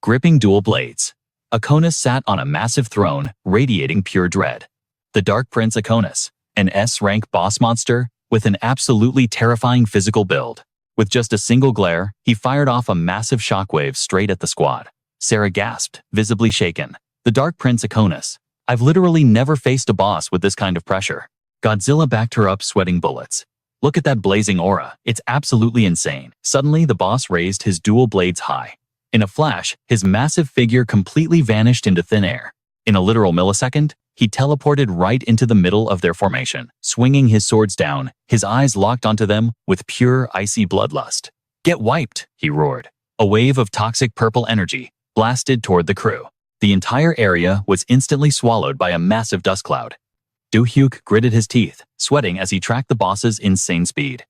Gripping dual blades, Akonis sat on a massive throne, radiating pure dread. The Dark Prince Akonis, an S-rank boss monster with an absolutely terrifying physical build. With just a single glare, he fired off a massive shockwave straight at the squad. Sarah gasped, visibly shaken. The Dark Prince Akonis. I've literally never faced a boss with this kind of pressure. Godzilla backed her up, sweating bullets. Look at that blazing aura. It's absolutely insane. Suddenly, the boss raised his dual blades high. In a flash, his massive figure completely vanished into thin air. In a literal millisecond, he teleported right into the middle of their formation, swinging his swords down, his eyes locked onto them with pure icy bloodlust. Get wiped, he roared. A wave of toxic purple energy blasted toward the crew. The entire area was instantly swallowed by a massive dust cloud. Do-hyuk gritted his teeth, sweating as he tracked the boss's insane speed.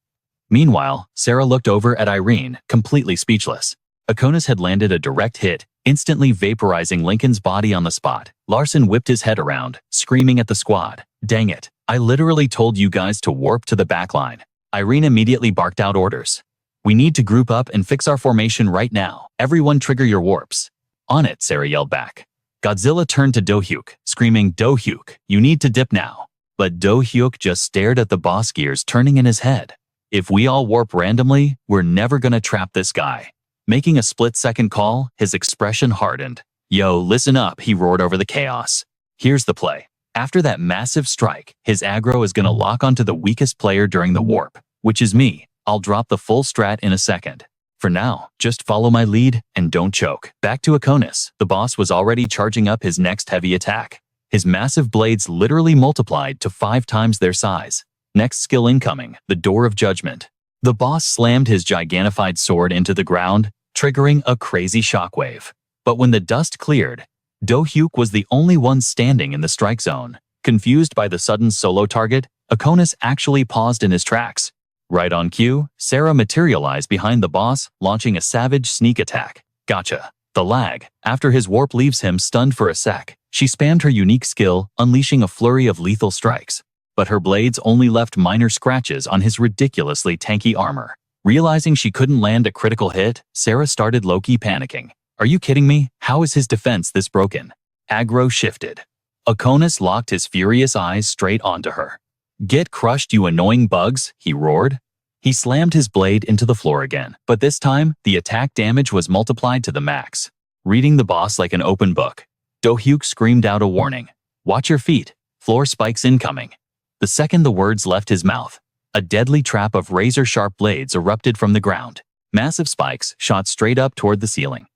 Meanwhile, Sarah looked over at Irene, completely speechless. Akonis had landed a direct hit instantly vaporizing Lincoln's body on the spot. Larson whipped his head around, screaming at the squad. Dang it, I literally told you guys to warp to the backline. Irene immediately barked out orders. We need to group up and fix our formation right now. Everyone trigger your warps. On it, Sarah yelled back. Godzilla turned to Do-hyuk, screaming, Do-hyuk, you need to dip now. But Do-hyuk just stared at the boss gears turning in his head. If we all warp randomly, we're never gonna trap this guy. Making a split-second call, his expression hardened. Yo, listen up, he roared over the chaos. Here's the play. After that massive strike, his aggro is gonna lock onto the weakest player during the warp, which is me. I'll drop the full strat in a second. For now, just follow my lead and don't choke. Back to Akonis. The boss was already charging up his next heavy attack. His massive blades literally multiplied to 5 times their size. Next skill incoming, the Door of Judgment. The boss slammed his gigantified sword into the ground, triggering a crazy shockwave. But when the dust cleared, Do-hyuk was the only one standing in the strike zone. Confused by the sudden solo target, Akonis actually paused in his tracks. Right on cue, Sarah materialized behind the boss, launching a savage sneak attack. Gotcha. The lag. After his warp leaves him stunned for a sec, she spammed her unique skill, unleashing a flurry of lethal strikes. But her blades only left minor scratches on his ridiculously tanky armor. Realizing she couldn't land a critical hit, Sarah started low-key panicking. Are you kidding me? How is his defense this broken? Aggro shifted. Akonis locked his furious eyes straight onto her. Get crushed, you annoying bugs, he roared. He slammed his blade into the floor again, but this time, the attack damage was multiplied to the max. Reading the boss like an open book, Do-hyuk screamed out a warning. Watch your feet, floor spikes incoming. The second the words left his mouth, a deadly trap of razor-sharp blades erupted from the ground. Massive spikes shot straight up toward the ceiling.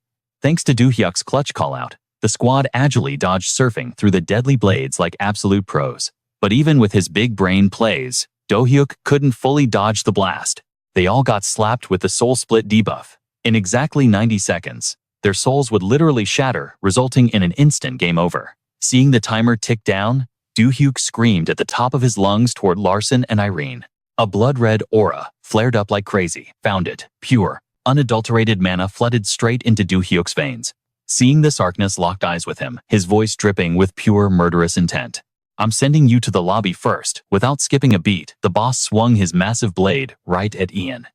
Thanks to Do-hyuk's clutch callout, the squad agilely dodged surfing through the deadly blades like absolute pros. But even with his big brain plays, Do-hyuk couldn't fully dodge the blast. They all got slapped with the soul split debuff. In exactly 90 seconds, their souls would literally shatter, resulting in an instant game over. Seeing the timer tick down, Do-hyuk screamed at the top of his lungs toward Larson and Irene. A blood-red aura flared up like crazy. Found it. Pure, unadulterated mana flooded straight into Do-hyuk's veins. Seeing this, Arkness locked eyes with him, his voice dripping with pure murderous intent. I'm sending you to the lobby first. Without skipping a beat, the boss swung his massive blade right at Ian.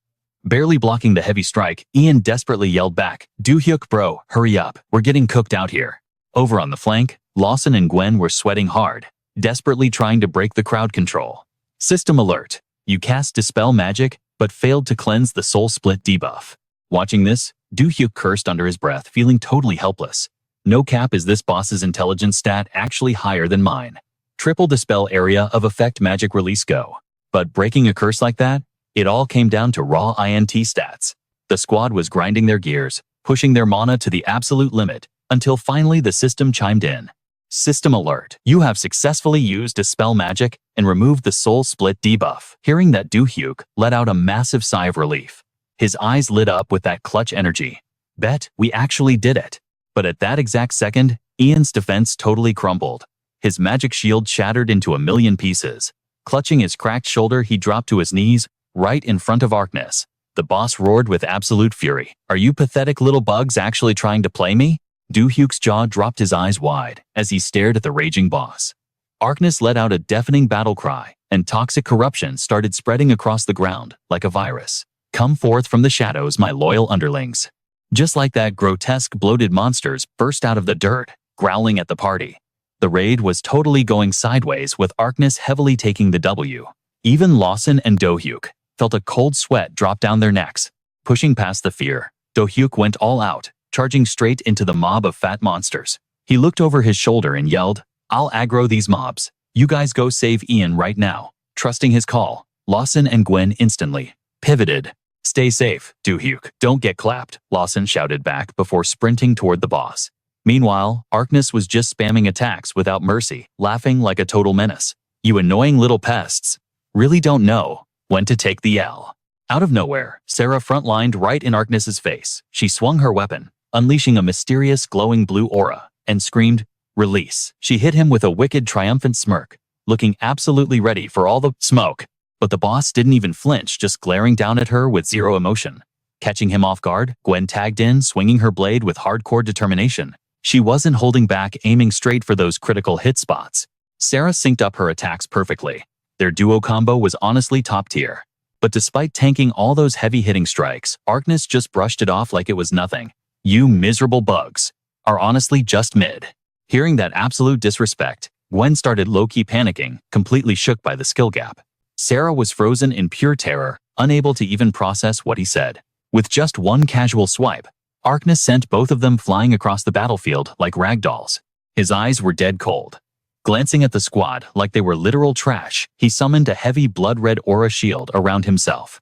Barely blocking the heavy strike, Ian desperately yelled back, Do-hyuk bro, hurry up, we're getting cooked out here. Over on the flank, Lawson and Gwen were sweating hard, desperately trying to break the crowd control. System alert. You cast Dispel Magic, but failed to cleanse the Soul Split debuff. Watching this, Do-hyuk cursed under his breath, feeling totally helpless. No cap, is this boss's intelligence stat actually higher than mine. Triple Dispel area of effect magic release go. But breaking a curse like that, it all came down to raw INT stats. The squad was grinding their gears, pushing their mana to the absolute limit, until finally the system chimed in. System alert. You have successfully used Dispel Magic and removed the Soul Split debuff. Hearing that, Do-hyuk let out a massive sigh of relief. His eyes lit up with that clutch energy. Bet we actually did it. But at that exact second, Ian's defense totally crumbled. His magic shield shattered into a million pieces. Clutching his cracked shoulder, he dropped to his knees, right in front of Arkness. The boss roared with absolute fury. Are you pathetic little bugs actually trying to play me? Do-hyuk's jaw dropped, his eyes wide, as he stared at the raging boss. Arkness let out a deafening battle cry, and toxic corruption started spreading across the ground like a virus. Come forth from the shadows, my loyal underlings. Just like that, grotesque bloated monsters burst out of the dirt, growling at the party. The raid was totally going sideways, with Arkness heavily taking the W. Even Lawson and Do-hyuk felt a cold sweat drop down their necks. Pushing past the fear, Do-hyuk went all out, charging straight into the mob of fat monsters. He looked over his shoulder and yelled, I'll aggro these mobs. You guys go save Ian right now. Trusting his call, Lawson and Gwen instantly pivoted. Stay safe, Do-hyuk. Don't get clapped, Lawson shouted back before sprinting toward the boss. Meanwhile, Arkness was just spamming attacks without mercy, laughing like a total menace. You annoying little pests. Really don't know when to take the L. Out of nowhere, Sarah frontlined right in Arkness's face. She swung her weapon, unleashing a mysterious glowing blue aura, and screamed, Release. She hit him with a wicked triumphant smirk, looking absolutely ready for all the smoke. But the boss didn't even flinch, just glaring down at her with zero emotion. Catching him off guard, Gwen tagged in, swinging her blade with hardcore determination. She wasn't holding back, aiming straight for those critical hit spots. Sarah synced up her attacks perfectly. Their duo combo was honestly top tier. But despite tanking all those heavy-hitting strikes, Arcness just brushed it off like it was nothing. You miserable bugs are honestly just mid. Hearing that absolute disrespect, Gwen started low-key panicking, completely shook by the skill gap. Sarah was frozen in pure terror, unable to even process what he said. With just one casual swipe, Arcness sent both of them flying across the battlefield like ragdolls. His eyes were dead cold. Glancing at the squad like they were literal trash, he summoned a heavy blood-red aura shield around himself.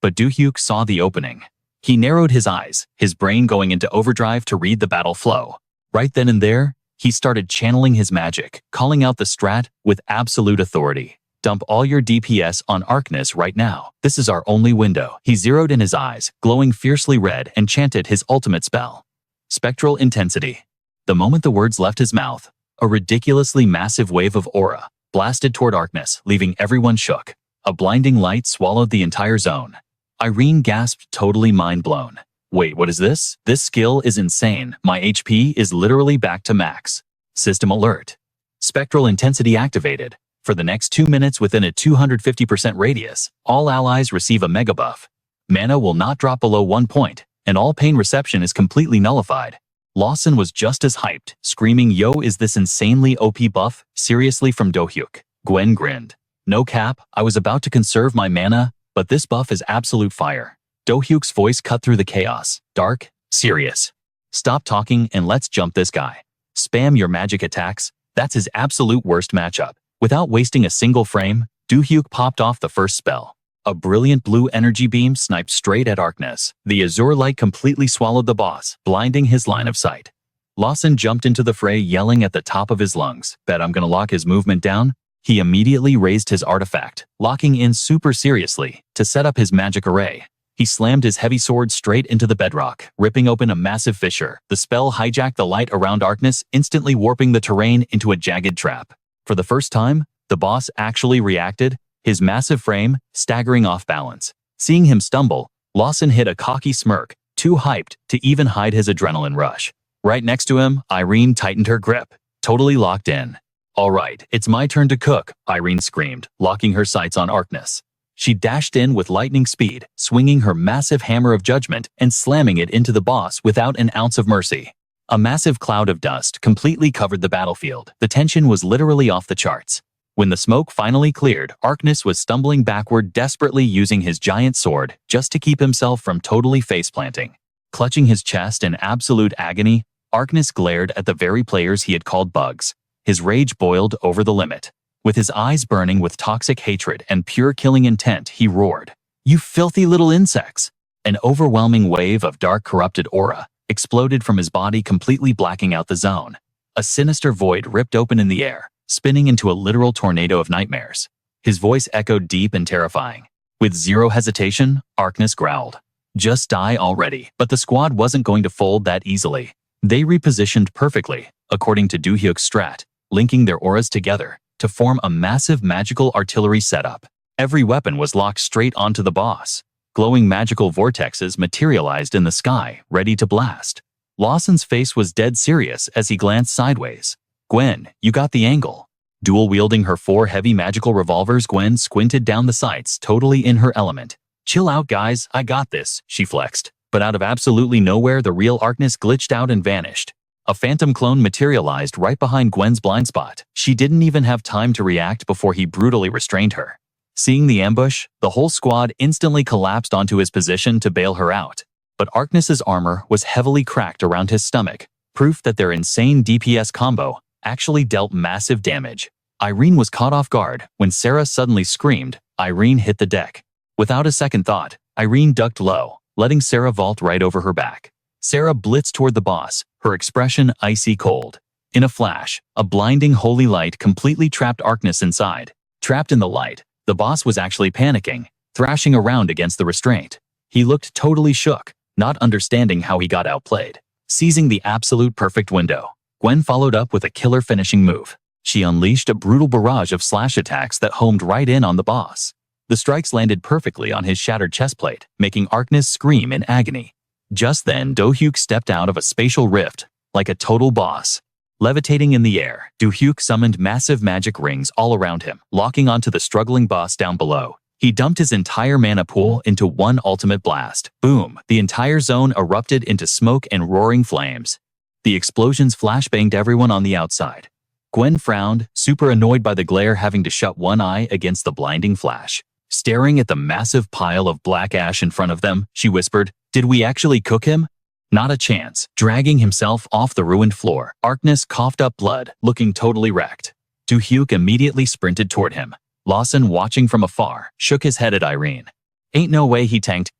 But Do-hyuk saw the opening. He narrowed his eyes, his brain going into overdrive to read the battle flow. Right then and there, he started channeling his magic, calling out the strat with absolute authority. Dump all your DPS on Arcness right now. This is our only window. He zeroed in his eyes, glowing fiercely red, and chanted his ultimate spell. Spectral intensity. The moment the words left his mouth, a ridiculously massive wave of aura blasted toward Arcness, leaving everyone shook. A blinding light swallowed the entire zone. Irene gasped, totally mind-blown. Wait, what is this? This skill is insane. My HP is literally back to max. System alert. Spectral intensity activated. For the next 2 minutes within a 250% radius, all allies receive a mega buff. Mana will not drop below 1 point, and all pain reception is completely nullified. Lawson was just as hyped, screaming, "Yo, is this insanely OP buff? Seriously?" from Do-hyuk. Gwen grinned. No cap, I was about to conserve my mana, but this buff is absolute fire. Do-hyuk's voice cut through the chaos. Dark, serious. Stop talking and let's jump this guy. Spam your magic attacks. That's his absolute worst matchup. Without wasting a single frame, Do-hyuk popped off the first spell. A brilliant blue energy beam sniped straight at Arcness. The azure light completely swallowed the boss, blinding his line of sight. Lawson jumped into the fray, yelling at the top of his lungs, "Bet I'm gonna lock his movement down." He immediately raised his artifact, locking in super seriously, to set up his magic array. He slammed his heavy sword straight into the bedrock, ripping open a massive fissure. The spell hijacked the light around Arcness, instantly warping the terrain into a jagged trap. For the first time, the boss actually reacted, his massive frame staggering off balance. Seeing him stumble, Lawson hit a cocky smirk, too hyped to even hide his adrenaline rush. Right next to him, Irene tightened her grip, totally locked in. "All right, it's my turn to cook," Irene screamed, locking her sights on Arcness. She dashed in with lightning speed, swinging her massive hammer of judgment and slamming it into the boss without an ounce of mercy. A massive cloud of dust completely covered the battlefield. The tension was literally off the charts. When the smoke finally cleared, Arcness was stumbling backward, desperately using his giant sword just to keep himself from totally face-planting. Clutching his chest in absolute agony, Arcness glared at the very players he had called bugs. His rage boiled over the limit. With his eyes burning with toxic hatred and pure killing intent, he roared, "You filthy little insects!" An overwhelming wave of dark, corrupted aura exploded from his body, completely blacking out the zone. A sinister void ripped open in the air, spinning into a literal tornado of nightmares. His voice echoed deep and terrifying. With zero hesitation, Arcness growled, "Just die already." But the squad wasn't going to fold that easily. They repositioned perfectly, according to Do-hyuk's strat, linking their auras together to form a massive magical artillery setup. Every weapon was locked straight onto the boss. Glowing magical vortexes materialized in the sky, ready to blast. Lawson's face was dead serious as he glanced sideways. "Gwen, you got the angle." Dual-wielding her 4 heavy magical revolvers, Gwen squinted down the sights, totally in her element. "Chill out, guys, I got this," she flexed. But out of absolutely nowhere, the real Arcness glitched out and vanished. A phantom clone materialized right behind Gwen's blind spot. She didn't even have time to react before he brutally restrained her. Seeing the ambush, the whole squad instantly collapsed onto his position to bail her out. But Arcness's armor was heavily cracked around his stomach, proof that their insane DPS combo actually dealt massive damage. Irene was caught off guard when Sarah suddenly screamed. Irene hit the deck. Without a second thought, Irene ducked low, letting Sarah vault right over her back. Sarah blitzed toward the boss, her expression icy cold. In a flash, a blinding holy light completely trapped Arcness inside. Trapped in the light, the boss was actually panicking, thrashing around against the restraint. He looked totally shook, not understanding how he got outplayed. Seizing the absolute perfect window, Gwen followed up with a killer finishing move. She unleashed a brutal barrage of slash attacks that homed right in on the boss. The strikes landed perfectly on his shattered chestplate, making Arkness scream in agony. Just then, Do-hyuk stepped out of a spatial rift, like a total boss. Levitating in the air, Do-hyuk summoned massive magic rings all around him, locking onto the struggling boss down below. He dumped his entire mana pool into one ultimate blast. Boom! The entire zone erupted into smoke and roaring flames. The explosions flashbanged everyone on the outside. Gwen frowned, super annoyed by the glare, having to shut one eye against the blinding flash. Staring at the massive pile of black ash in front of them, she whispered, "Did we actually cook him?" Not a chance. Dragging himself off the ruined floor, Arkness coughed up blood, looking totally wrecked. Do-hyuk immediately sprinted toward him. Lawson, watching from afar, shook his head at Irene. Ain't no way he tanked.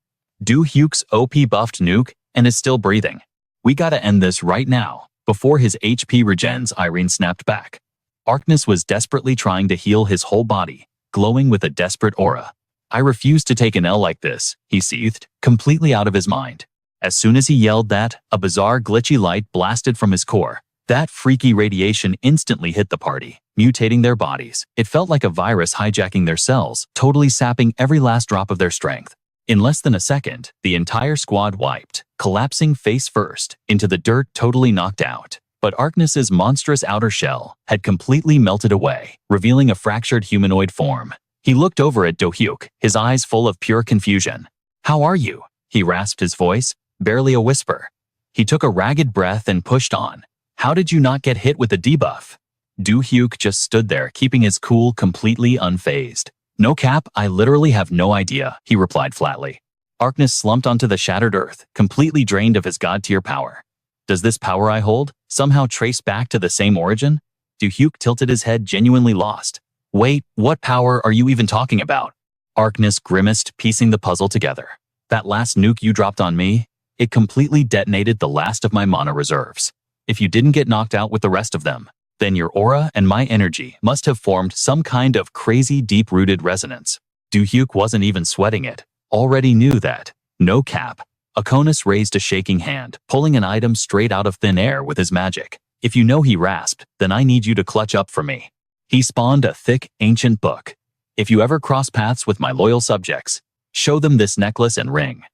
Do-hyuk's OP buffed nuke and is still breathing. We gotta end this right now. Before his HP regens, Irene snapped back. Arkness was desperately trying to heal his whole body, glowing with a desperate aura. I refuse to take an L like this, he seethed, completely out of his mind. As soon as he yelled that, a bizarre glitchy light blasted from his core. That freaky radiation instantly hit the party, mutating their bodies. It felt like a virus hijacking their cells, totally sapping every last drop of their strength. In less than a second, the entire squad wiped, collapsing face first, into the dirt, totally knocked out. But Arkness's monstrous outer shell had completely melted away, revealing a fractured humanoid form. He looked over at Do-hyuk, his eyes full of pure confusion. "How are you?" he rasped, his voice barely a whisper. He took a ragged breath and pushed on. "How did you not get hit with the debuff?" Do-hyuk just stood there, keeping his cool, completely unfazed. "No cap, I literally have no idea," he replied flatly. Arkness slumped onto the shattered earth, completely drained of his god-tier power. "Does this power I hold somehow trace back to the same origin?" Do-hyuk tilted his head, genuinely lost. "Wait, what power are you even talking about?" Arkness grimaced, piecing the puzzle together. "That last nuke you dropped on me, it completely detonated the last of my mana reserves. If you didn't get knocked out with the rest of them, then your aura and my energy must have formed some kind of crazy deep-rooted resonance." Do-hyuk wasn't even sweating it. Already knew that. No cap. Akonis raised a shaking hand, pulling an item straight out of thin air with his magic. "If you know," he rasped, "then I need you to clutch up for me." He spawned a thick, ancient book. "If you ever cross paths with my loyal subjects, show them this necklace and ring."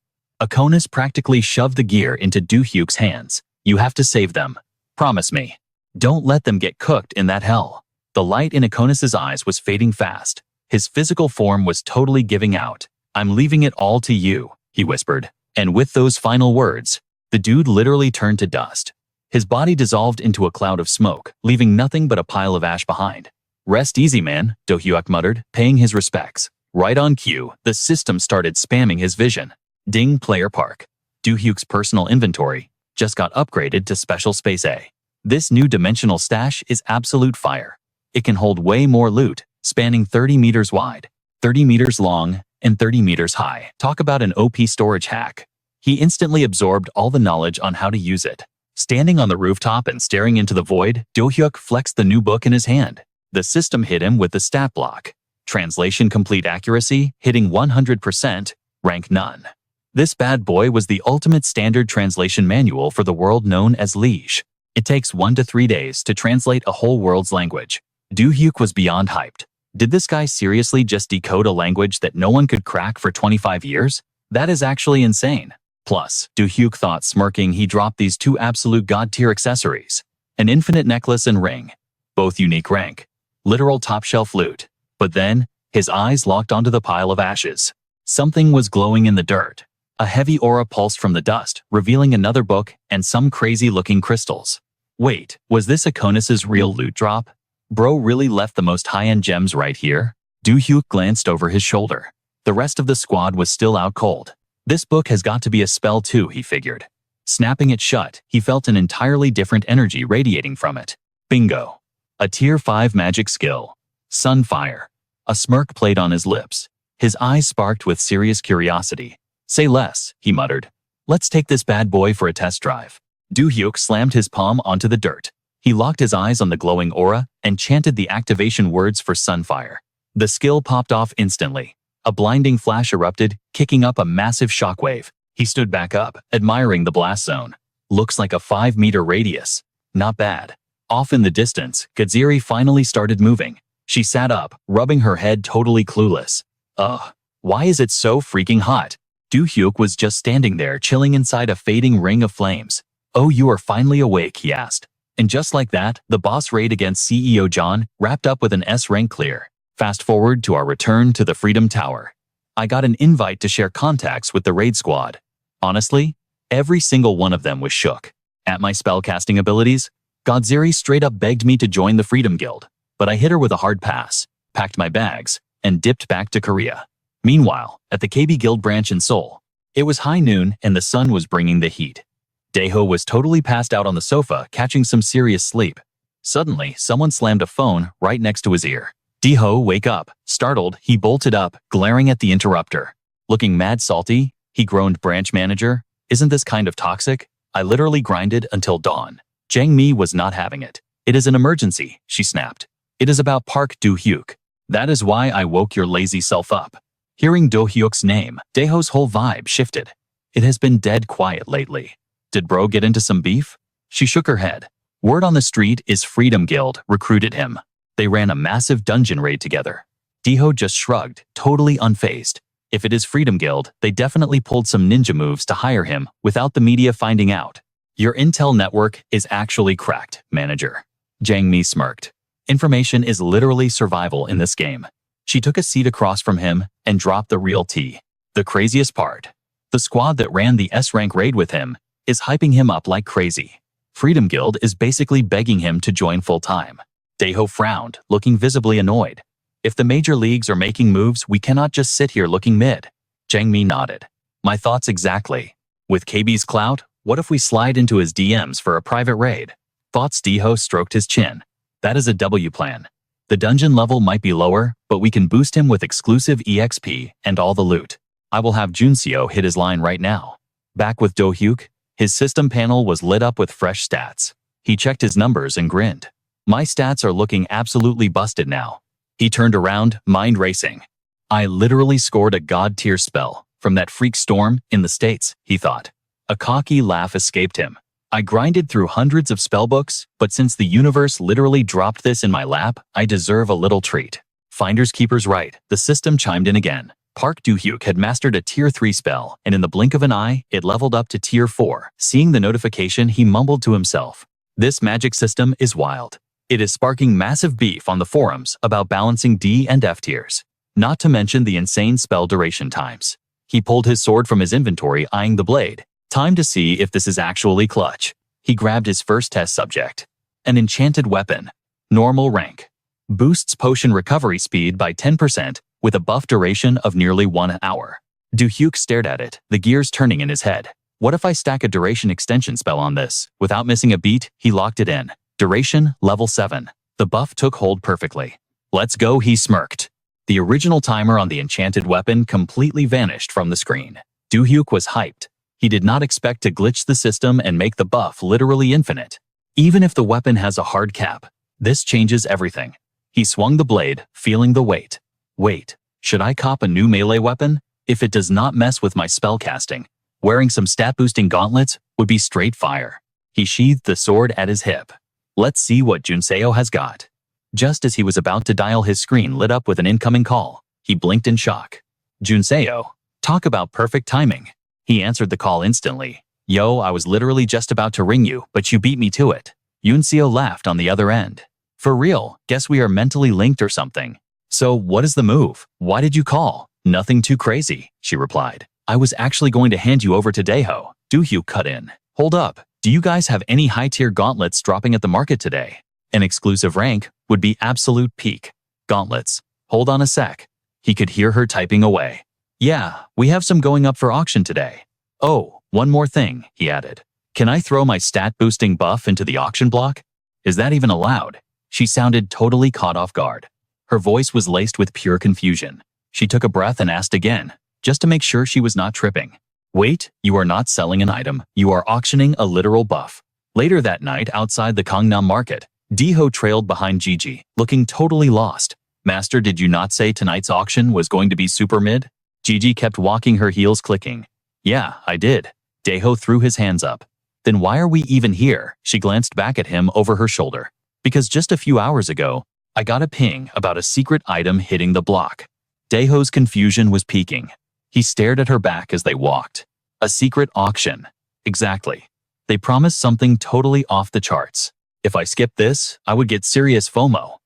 Akonis practically shoved the gear into Do-hyuk's hands. "You have to save them. Promise me. Don't let them get cooked in that hell." The light in Akonis's eyes was fading fast. His physical form was totally giving out. "I'm leaving it all to you," he whispered. And with those final words, the dude literally turned to dust. His body dissolved into a cloud of smoke, leaving nothing but a pile of ash behind. "Rest easy, man," Do-hyuk muttered, paying his respects. Right on cue, the system started spamming his vision. Ding, player park. Do-hyuk's personal inventory just got upgraded to Special Space A. This new dimensional stash is absolute fire. It can hold way more loot, spanning 30 meters wide, 30 meters long, and 30 meters high. Talk about an OP storage hack. He instantly absorbed all the knowledge on how to use it. Standing on the rooftop and staring into the void, Do-hyuk flexed the new book in his hand. The system hit him with the stat block. Translation complete accuracy, hitting 100%, rank none. This bad boy was the ultimate standard translation manual for the world known as Liege. It takes 1 to 3 days to translate a whole world's language. Do-hyuk was beyond hyped. Did this guy seriously just decode a language that no one could crack for 25 years? That is actually insane. Plus, Do-hyuk thought, smirking, he dropped these two absolute god-tier accessories. An infinite necklace and ring. Both unique rank. Literal top-shelf loot. But then, his eyes locked onto the pile of ashes. Something was glowing in the dirt. A heavy aura pulsed from the dust, revealing another book and some crazy-looking crystals. Wait, was this Akonis's real loot drop? Bro really left the most high-end gems right here? Do-hyuk glanced over his shoulder. The rest of the squad was still out cold. This book has got to be a spell too, he figured. Snapping it shut, he felt an entirely different energy radiating from it. Bingo. A tier 5 magic skill. Sunfire. A smirk played on his lips. His eyes sparked with serious curiosity. "Say less," he muttered. "Let's take this bad boy for a test drive." Do-hyuk slammed his palm onto the dirt. He locked his eyes on the glowing aura and chanted the activation words for Sunfire. The skill popped off instantly. A blinding flash erupted, kicking up a massive shockwave. He stood back up, admiring the blast zone. Looks like a 5-meter radius. Not bad. Off in the distance, Gadziri finally started moving. She sat up, rubbing her head, totally clueless. Why is it so freaking hot? Do-hyuk was just standing there chilling inside a fading ring of flames. Oh, you are finally awake, he asked. And just like that, the boss raid against CEO John wrapped up with an S rank clear. Fast forward to our return to the Freedom Tower. I got an invite to share contacts with the raid squad. Honestly, every single one of them was shook. At my spellcasting abilities, Godziri straight up begged me to join the Freedom Guild, but I hit her with a hard pass, packed my bags, and dipped back to Korea. Meanwhile, at the KB Guild branch in Seoul, it was high noon and the sun was bringing the heat. Daeho was totally passed out on the sofa, catching some serious sleep. Suddenly, someone slammed a phone right next to his ear. Daeho, wake up. Startled, he bolted up, glaring at the interrupter. Looking mad salty, he groaned, branch manager, isn't this kind of toxic? I literally grinded until dawn. Jang Mi was not having it. It is an emergency, she snapped. It is about Park Do-hyuk. That is why I woke your lazy self up. Hearing Do-hyuk's name, Daeho's whole vibe shifted. It has been dead quiet lately. Did bro get into some beef? She shook her head. Word on the street is Freedom Guild recruited him. They ran a massive dungeon raid together. Daeho just shrugged, totally unfazed. If it is Freedom Guild, they definitely pulled some ninja moves to hire him without the media finding out. Your intel network is actually cracked, manager. Jang Mi smirked. Information is literally survival in this game. She took a seat across from him and dropped the real tea. The craziest part. The squad that ran the S-rank raid with him is hyping him up like crazy. Freedom Guild is basically begging him to join full-time. Daeho frowned, looking visibly annoyed. If the major leagues are making moves, we cannot just sit here looking mid. Jang Mi nodded. My thoughts exactly. With KB's clout, what if we slide into his DMs for a private raid? Thoughts. Daeho stroked his chin. That is a W plan. The dungeon level might be lower, but we can boost him with exclusive EXP and all the loot. I will have Junseo hit his line right now. Back with Do-hyuk, his system panel was lit up with fresh stats. He checked his numbers and grinned. My stats are looking absolutely busted now. He turned around, mind racing. I literally scored a god-tier spell from that freak storm in the States, he thought. A cocky laugh escaped him. I grinded through hundreds of spellbooks, but since the universe literally dropped this in my lap, I deserve a little treat. Finders keepers right, the system chimed in again. Park Do-hyuk had mastered a tier 3 spell, and in the blink of an eye, it leveled up to tier 4. Seeing the notification, he mumbled to himself. This magic system is wild. It is sparking massive beef on the forums about balancing D and F tiers. Not to mention the insane spell duration times. He pulled his sword from his inventory, eyeing the blade. Time to see if this is actually clutch. He grabbed his first test subject. An enchanted weapon. Normal rank. Boosts potion recovery speed by 10% with a buff duration of nearly 1 hour. Do-hyuk stared at it, the gears turning in his head. What if I stack a duration extension spell on this? Without missing a beat, he locked it in. Duration, level 7. The buff took hold perfectly. Let's go, he smirked. The original timer on the enchanted weapon completely vanished from the screen. Do-hyuk was hyped. He did not expect to glitch the system and make the buff literally infinite. Even if the weapon has a hard cap, this changes everything. He swung the blade, feeling the weight. Wait, should I cop a new melee weapon? If it does not mess with my spellcasting, wearing some stat-boosting gauntlets would be straight fire. He sheathed the sword at his hip. Let's see what Junseo has got. Just as he was about to dial, his screen lit up with an incoming call. He blinked in shock. Junseo, talk about perfect timing. He answered the call instantly. Yo, I was literally just about to ring you, but you beat me to it. Junseo laughed on the other end. For real, guess we are mentally linked or something. So what is the move? Why did you call? Nothing too crazy, she replied. I was actually going to hand you over to Daeho. Do-hyuk cut in. Hold up, do you guys have any high-tier gauntlets dropping at the market today? An exclusive rank would be absolute peak. Gauntlets. Hold on a sec. He could hear her typing away. Yeah, we have some going up for auction today. Oh, one more thing, he added. Can I throw my stat-boosting buff into the auction block? Is that even allowed? She sounded totally caught off guard. Her voice was laced with pure confusion. She took a breath and asked again, just to make sure she was not tripping. Wait, you are not selling an item, you are auctioning a literal buff. Later that night outside the Gangnam market, Daeho trailed behind Gigi, looking totally lost. Master, did you not say tonight's auction was going to be super mid? Gigi kept walking, her heels clicking. Yeah, I did. Daeho threw his hands up. Then why are we even here? She glanced back at him over her shoulder. Because just a few hours ago, I got a ping about a secret item hitting the block. Daeho's confusion was peaking. He stared at her back as they walked. A secret auction. Exactly. They promised something totally off the charts. If I skipped this, I would get serious FOMO.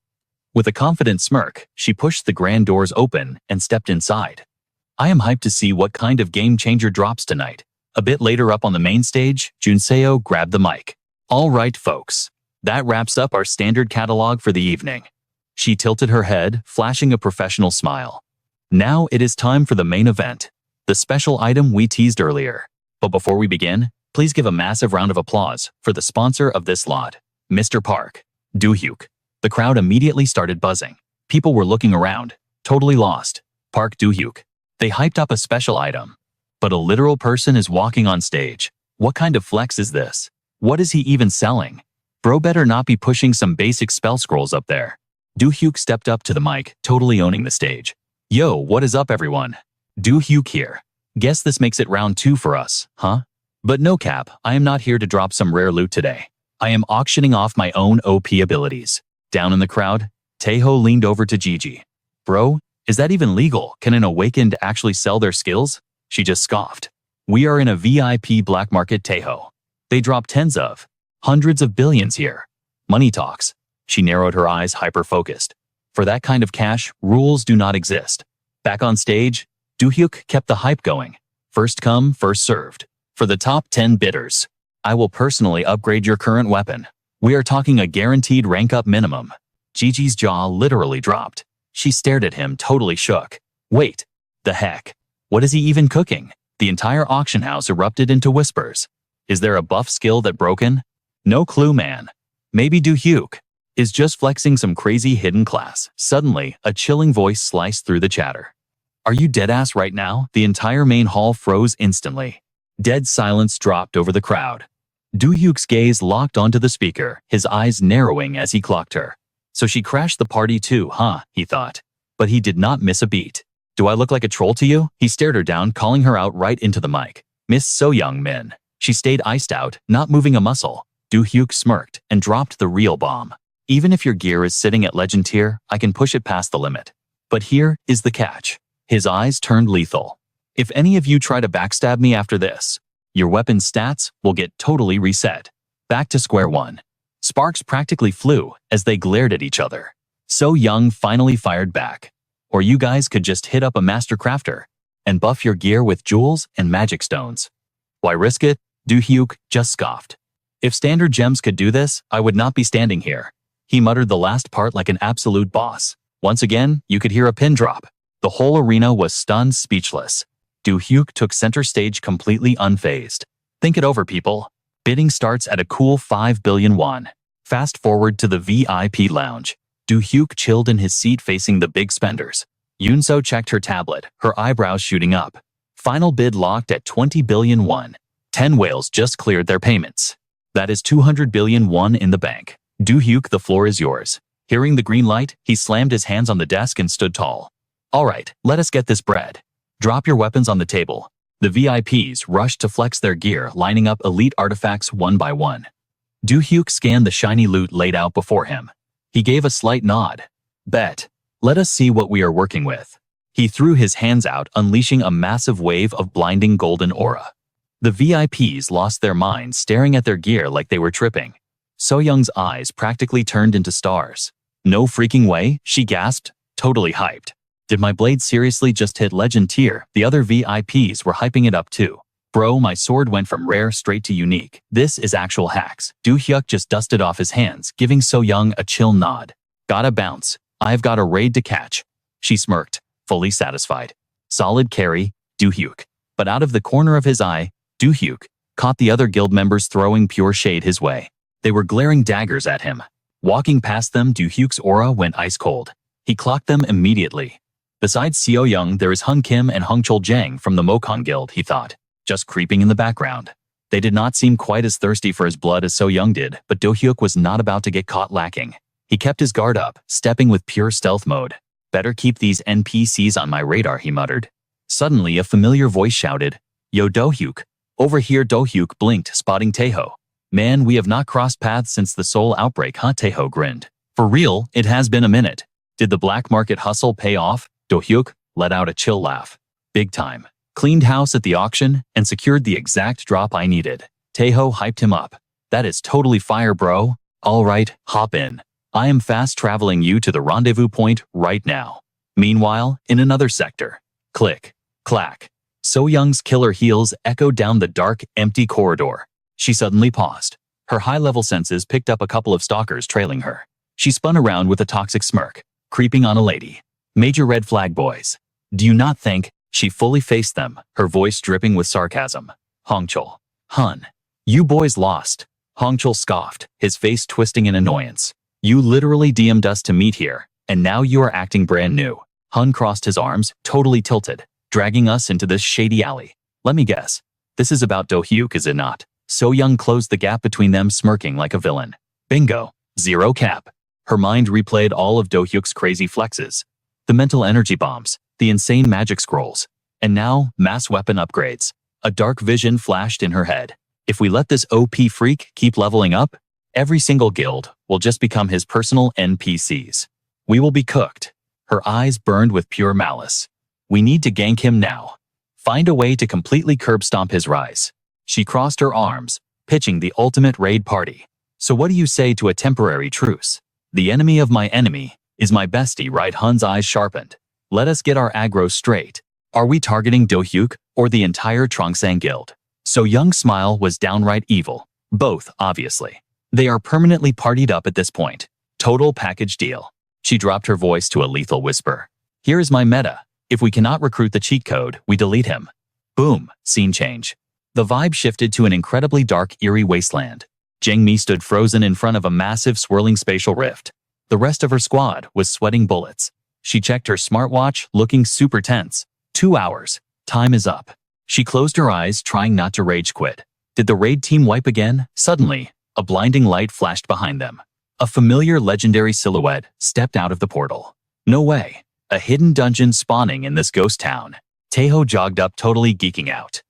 With a confident smirk, she pushed the grand doors open and stepped inside. I am hyped to see what kind of game changer drops tonight. A bit later up on the main stage, Junseo grabbed the mic. All right, folks. That wraps up our standard catalog for the evening. She tilted her head, flashing a professional smile. Now it is time for the main event, the special item we teased earlier. But before we begin, please give a massive round of applause for the sponsor of this lot, Mr. Park, Do-hyuk. The crowd immediately started buzzing. People were looking around, totally lost. Park Do-hyuk. They hyped up a special item. But a literal person is walking on stage. What kind of flex is this? What is he even selling? Bro better not be pushing some basic spell scrolls up there. Do-hyuk stepped up to the mic, totally owning the stage. Yo, what is up everyone? Do-hyuk here. Guess this makes it round 2 for us, huh? But no cap, I am not here to drop some rare loot today. I am auctioning off my own OP abilities. Down in the crowd, Taeho leaned over to Gigi. Bro, is that even legal? Can an awakened actually sell their skills? She just scoffed. We are in a VIP black market, Taeho. They drop tens of, hundreds of billions here. Money talks. She narrowed her eyes, hyper-focused. For that kind of cash, rules do not exist. Back on stage, Do-hyuk kept the hype going. First come, first served. For the top 10 bidders, I will personally upgrade your current weapon. We are talking a guaranteed rank up minimum. Gigi's jaw literally dropped. She stared at him, totally shook. Wait, the heck? What is he even cooking? The entire auction house erupted into whispers. Is there a buff skill that broken? No clue, man. Maybe Do-hyuk is just flexing some crazy hidden class. Suddenly, a chilling voice sliced through the chatter. Are you deadass right now? The entire main hall froze instantly. Dead silence dropped over the crowd. Do-hyuk's gaze locked onto the speaker, his eyes narrowing as he clocked her. So she crashed the party too, huh? He thought. But he did not miss a beat. Do I look like a troll to you? He stared her down, calling her out right into the mic. Miss So-young Min. She stayed iced out, not moving a muscle. Do-hyuk smirked and dropped the real bomb. Even if your gear is sitting at legend tier, I can push it past the limit. But here is the catch. His eyes turned lethal. If any of you try to backstab me after this, your weapon's stats will get totally reset. Back to square one. Sparks practically flew as they glared at each other. So-young finally fired back. Or you guys could just hit up a master crafter and buff your gear with jewels and magic stones. Why risk it? Do-hyuk just scoffed. If standard gems could do this, I would not be standing here. He muttered the last part like an absolute boss. Once again, you could hear a pin drop. The whole arena was stunned, speechless. Do-hyuk took center stage completely unfazed. Think it over, people. Bidding starts at a cool 5 billion won. Fast forward to the VIP lounge. Do-hyuk chilled in his seat facing the big spenders. Yunso checked her tablet, her eyebrows shooting up. Final bid locked at 20 billion won. 10 whales just cleared their payments. That is 200 billion won in the bank. Do-hyuk, the floor is yours. Hearing the green light, he slammed his hands on the desk and stood tall. All right, let us get this bread. Drop your weapons on the table. The VIPs rushed to flex their gear, lining up elite artifacts one by one. Do-hyuk scanned the shiny loot laid out before him. He gave a slight nod. Bet. Let us see what we are working with. He threw his hands out, unleashing a massive wave of blinding golden aura. The VIPs lost their minds, staring at their gear like they were tripping. So-young's eyes practically turned into stars. No freaking way, she gasped, totally hyped. Did my blade seriously just hit legend tier? The other VIPs were hyping it up too. Bro, my sword went from rare straight to unique. This is actual hacks. Do-hyuk just dusted off his hands, giving So-young a chill nod. Gotta bounce. I've got a raid to catch. She smirked, fully satisfied. Solid carry, Do-hyuk. But out of the corner of his eye, Do-hyuk caught the other guild members throwing pure shade his way. They were glaring daggers at him. Walking past them, Do-hyuk's aura went ice cold. He clocked them immediately. Besides So-young, there is Hung Kim and Hung Chol Jang from the Mokon Guild, he thought, just creeping in the background. They did not seem quite as thirsty for his blood as So-young did, but Do-hyuk was not about to get caught lacking. He kept his guard up, stepping with pure stealth mode. Better keep these NPCs on my radar, he muttered. Suddenly, a familiar voice shouted, Yo, Do-hyuk. Over here. Do-hyuk blinked, spotting Taeho. Man, we have not crossed paths since the Seoul outbreak, huh? Taeho grinned. For real, it has been a minute. Did the black market hustle pay off? Do-hyuk, let out a chill laugh. Big time. Cleaned house at the auction and secured the exact drop I needed. Taeho hyped him up. That is totally fire, bro. All right, hop in. I am fast traveling you to the rendezvous point right now. Meanwhile, in another sector. Click. Clack. So Young's killer heels echoed down the dark, empty corridor. She suddenly paused. Her high-level senses picked up a couple of stalkers trailing her. She spun around with a toxic smirk, creeping on a lady. Major red flag boys. Do you not think? She fully faced them, her voice dripping with sarcasm. Hongchul. Hun. You boys lost. Hongchul scoffed, his face twisting in annoyance. You literally DM'd us to meet here, and now you are acting brand new. Hun crossed his arms, totally tilted, dragging us into this shady alley. Let me guess. This is about Do-hyuk, is it not? So Young closed the gap between them, smirking like a villain. Bingo. Zero cap. Her mind replayed all of Do-hyuk's crazy flexes. The mental energy bombs, the insane magic scrolls, and now mass weapon upgrades. A dark vision flashed in her head. If we let this OP freak keep leveling up, every single guild will just become his personal NPCs. We will be cooked. Her eyes burned with pure malice. We need to gank him now. Find a way to completely curb stomp his rise. She crossed her arms, pitching the ultimate raid party. So what do you say to a temporary truce? The enemy of my enemy is my bestie, right? Hun's eyes sharpened. Let us get our aggro straight. Are we targeting Do-hyuk or the entire Chongsang guild? So Young's smile was downright evil. Both, obviously. They are permanently partied up at this point. Total package deal. She dropped her voice to a lethal whisper. Here is my meta. If we cannot recruit the cheat code, we delete him. Boom, scene change. The vibe shifted to an incredibly dark, eerie wasteland. Jang Mi stood frozen in front of a massive swirling spatial rift. The rest of her squad was sweating bullets. She checked her smartwatch, looking super tense. 2 hours. Time is up. She closed her eyes, trying not to rage quit. Did the raid team wipe again? Suddenly, a blinding light flashed behind them. A familiar legendary silhouette stepped out of the portal. No way. A hidden dungeon spawning in this ghost town. Taeho jogged up, totally geeking out.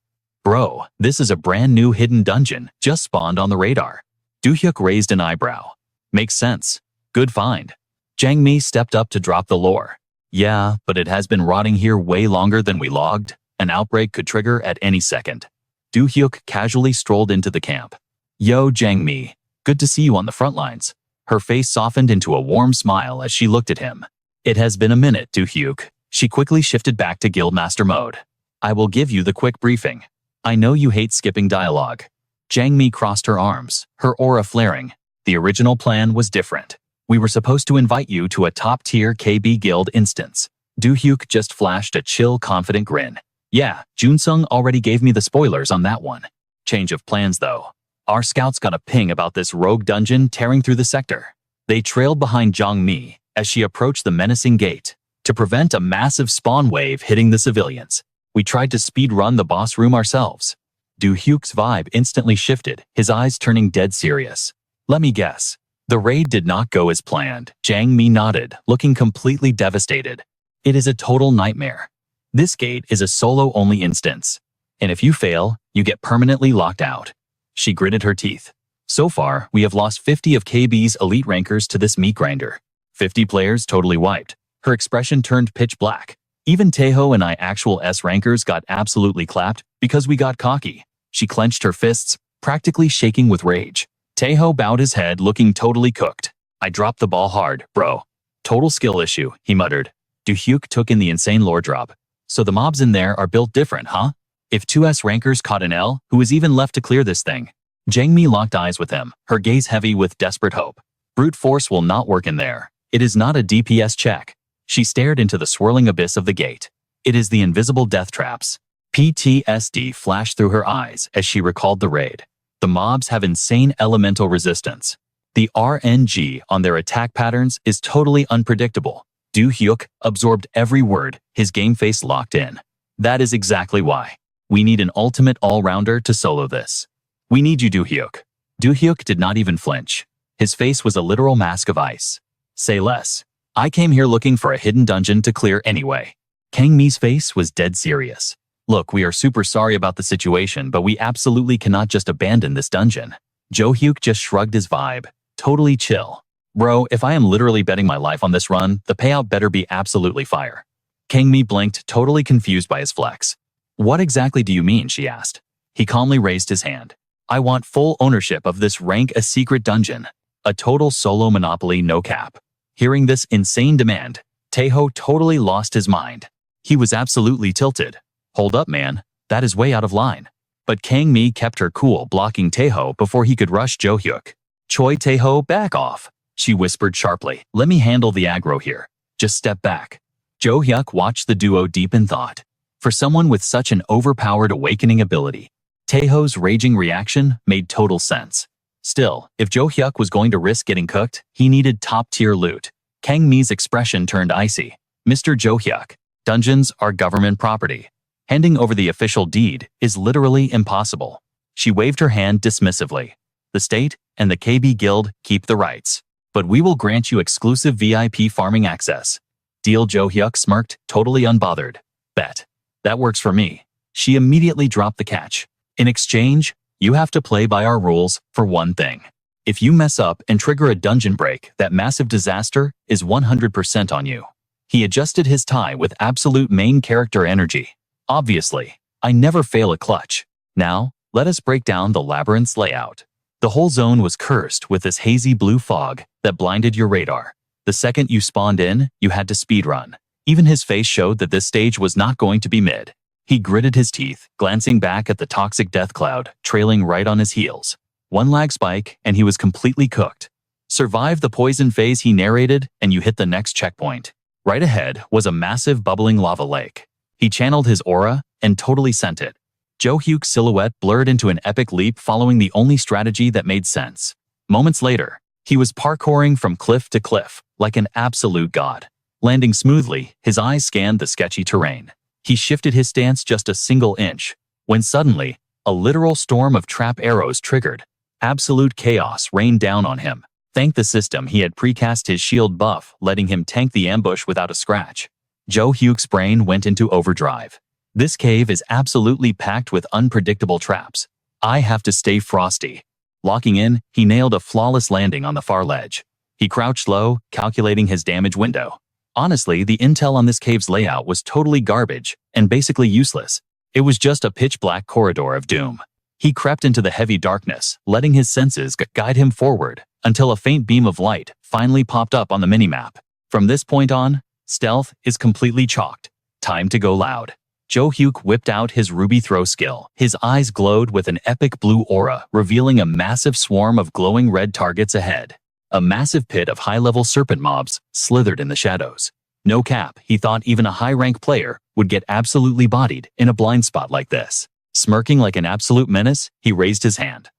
Bro, this is a brand new hidden dungeon, just spawned on the radar. Do-hyuk raised an eyebrow. Makes sense. Good find. Jang Mi stepped up to drop the lore. Yeah, but it has been rotting here way longer than we logged. An outbreak could trigger at any second. Do-hyuk casually strolled into the camp. Yo, Jang Mi. Good to see you on the front lines. Her face softened into a warm smile as she looked at him. It has been a minute, Do-hyuk. She quickly shifted back to Guildmaster mode. I will give you the quick briefing. I know you hate skipping dialogue. Jang Mi crossed her arms, her aura flaring. The original plan was different. We were supposed to invite you to a top-tier KB guild instance. Do-hyuk just flashed a chill, confident grin. Yeah, Junsung already gave me the spoilers on that one. Change of plans, though. Our scouts got a ping about this rogue dungeon tearing through the sector. They trailed behind Jang Mi as she approached the menacing gate. To prevent a massive spawn wave hitting the civilians, we tried to speed-run the boss room ourselves. Do-hyuk's vibe instantly shifted, his eyes turning dead serious. Let me guess. The raid did not go as planned. Jang Mi nodded, looking completely devastated. It is a total nightmare. This gate is a solo-only instance, and if you fail, you get permanently locked out. She gritted her teeth. So far, we have lost 50 of KB's elite rankers to this meat grinder. 50 players totally wiped. Her expression turned pitch black. Even Taeho and I actual S rankers got absolutely clapped because we got cocky. She clenched her fists, practically shaking with rage. Taeho bowed his head, looking totally cooked. I dropped the ball hard, bro. Total skill issue, he muttered. Do-hyuk took in the insane lore drop. So the mobs in there are built different, huh? If 2S rankers caught an L, who is even left to clear this thing? Jang Mi locked eyes with him, her gaze heavy with desperate hope. Brute force will not work in there. It is not a DPS check. She stared into the swirling abyss of the gate. It is the invisible death traps. PTSD flashed through her eyes as she recalled the raid. The mobs have insane elemental resistance. The RNG on their attack patterns is totally unpredictable. Do-hyuk absorbed every word, his game face locked in. That is exactly why. We need an ultimate all-rounder to solo this. We need you, Do-hyuk. Do-hyuk did not even flinch. His face was a literal mask of ice. Say less. I came here looking for a hidden dungeon to clear anyway. Kang Mi's face was dead serious. Look, we are super sorry about the situation, but we absolutely cannot just abandon this dungeon. Do-hyuk just shrugged his vibe. Totally chill. Bro, if I am literally betting my life on this run, the payout better be absolutely fire. Kang Mi blinked, totally confused by his flex. What exactly do you mean, she asked. He calmly raised his hand. I want full ownership of this rank a secret dungeon. A total solo monopoly, no cap. Hearing this insane demand, Taeho totally lost his mind. He was absolutely tilted. Hold up, man. That is way out of line. But Kang Mi kept her cool, blocking Taeho before he could rush Do-hyuk. Choi, Taeho, back off, she whispered sharply. Let me handle the aggro here. Just step back. Do-hyuk watched the duo deep in thought. For someone with such an overpowered awakening ability, Taeho's raging reaction made total sense. Still, if Do-hyuk was going to risk getting cooked, he needed top-tier loot. Kang Mi's expression turned icy. Mr. Do-hyuk, dungeons are government property. Handing over the official deed is literally impossible. She waved her hand dismissively. The state and the KB Guild keep the rights, but we will grant you exclusive VIP farming access. Deal. Do-hyuk smirked, totally unbothered. Bet. That works for me. She immediately dropped the catch. In exchange, you have to play by our rules for one thing. If you mess up and trigger a dungeon break, that massive disaster is 100% on you. He adjusted his tie with absolute main character energy. Obviously, I never fail a clutch. Now, let us break down the labyrinth's layout. The whole zone was cursed with this hazy blue fog that blinded your radar. The second you spawned in, you had to speedrun. Even his face showed that this stage was not going to be mid. He gritted his teeth, glancing back at the toxic death cloud, trailing right on his heels. One lag spike, and he was completely cooked. Survive the poison phase, he narrated, and you hit the next checkpoint. Right ahead was a massive bubbling lava lake. He channeled his aura and totally sent it. Do-hyuk's silhouette blurred into an epic leap, following the only strategy that made sense. Moments later, he was parkouring from cliff to cliff, like an absolute god. Landing smoothly, his eyes scanned the sketchy terrain. He shifted his stance just a single inch, when suddenly, a literal storm of trap arrows triggered. Absolute chaos rained down on him. Thank the system, he had precast his shield buff, letting him tank the ambush without a scratch. Do-hyuk's brain went into overdrive. This cave is absolutely packed with unpredictable traps. I have to stay frosty. Locking in, he nailed a flawless landing on the far ledge. He crouched low, calculating his damage window. Honestly, the intel on this cave's layout was totally garbage and basically useless. It was just a pitch-black corridor of doom. He crept into the heavy darkness, letting his senses guide him forward, until a faint beam of light finally popped up on the minimap. From this point on, stealth is completely chalked. Time to go loud. Do-hyuk whipped out his ruby throw skill. His eyes glowed with an epic blue aura, revealing a massive swarm of glowing red targets ahead. A massive pit of high-level serpent mobs slithered in the shadows. No cap, he thought even a high-rank player would get absolutely bodied in a blind spot like this. Smirking like an absolute menace, he raised his hand.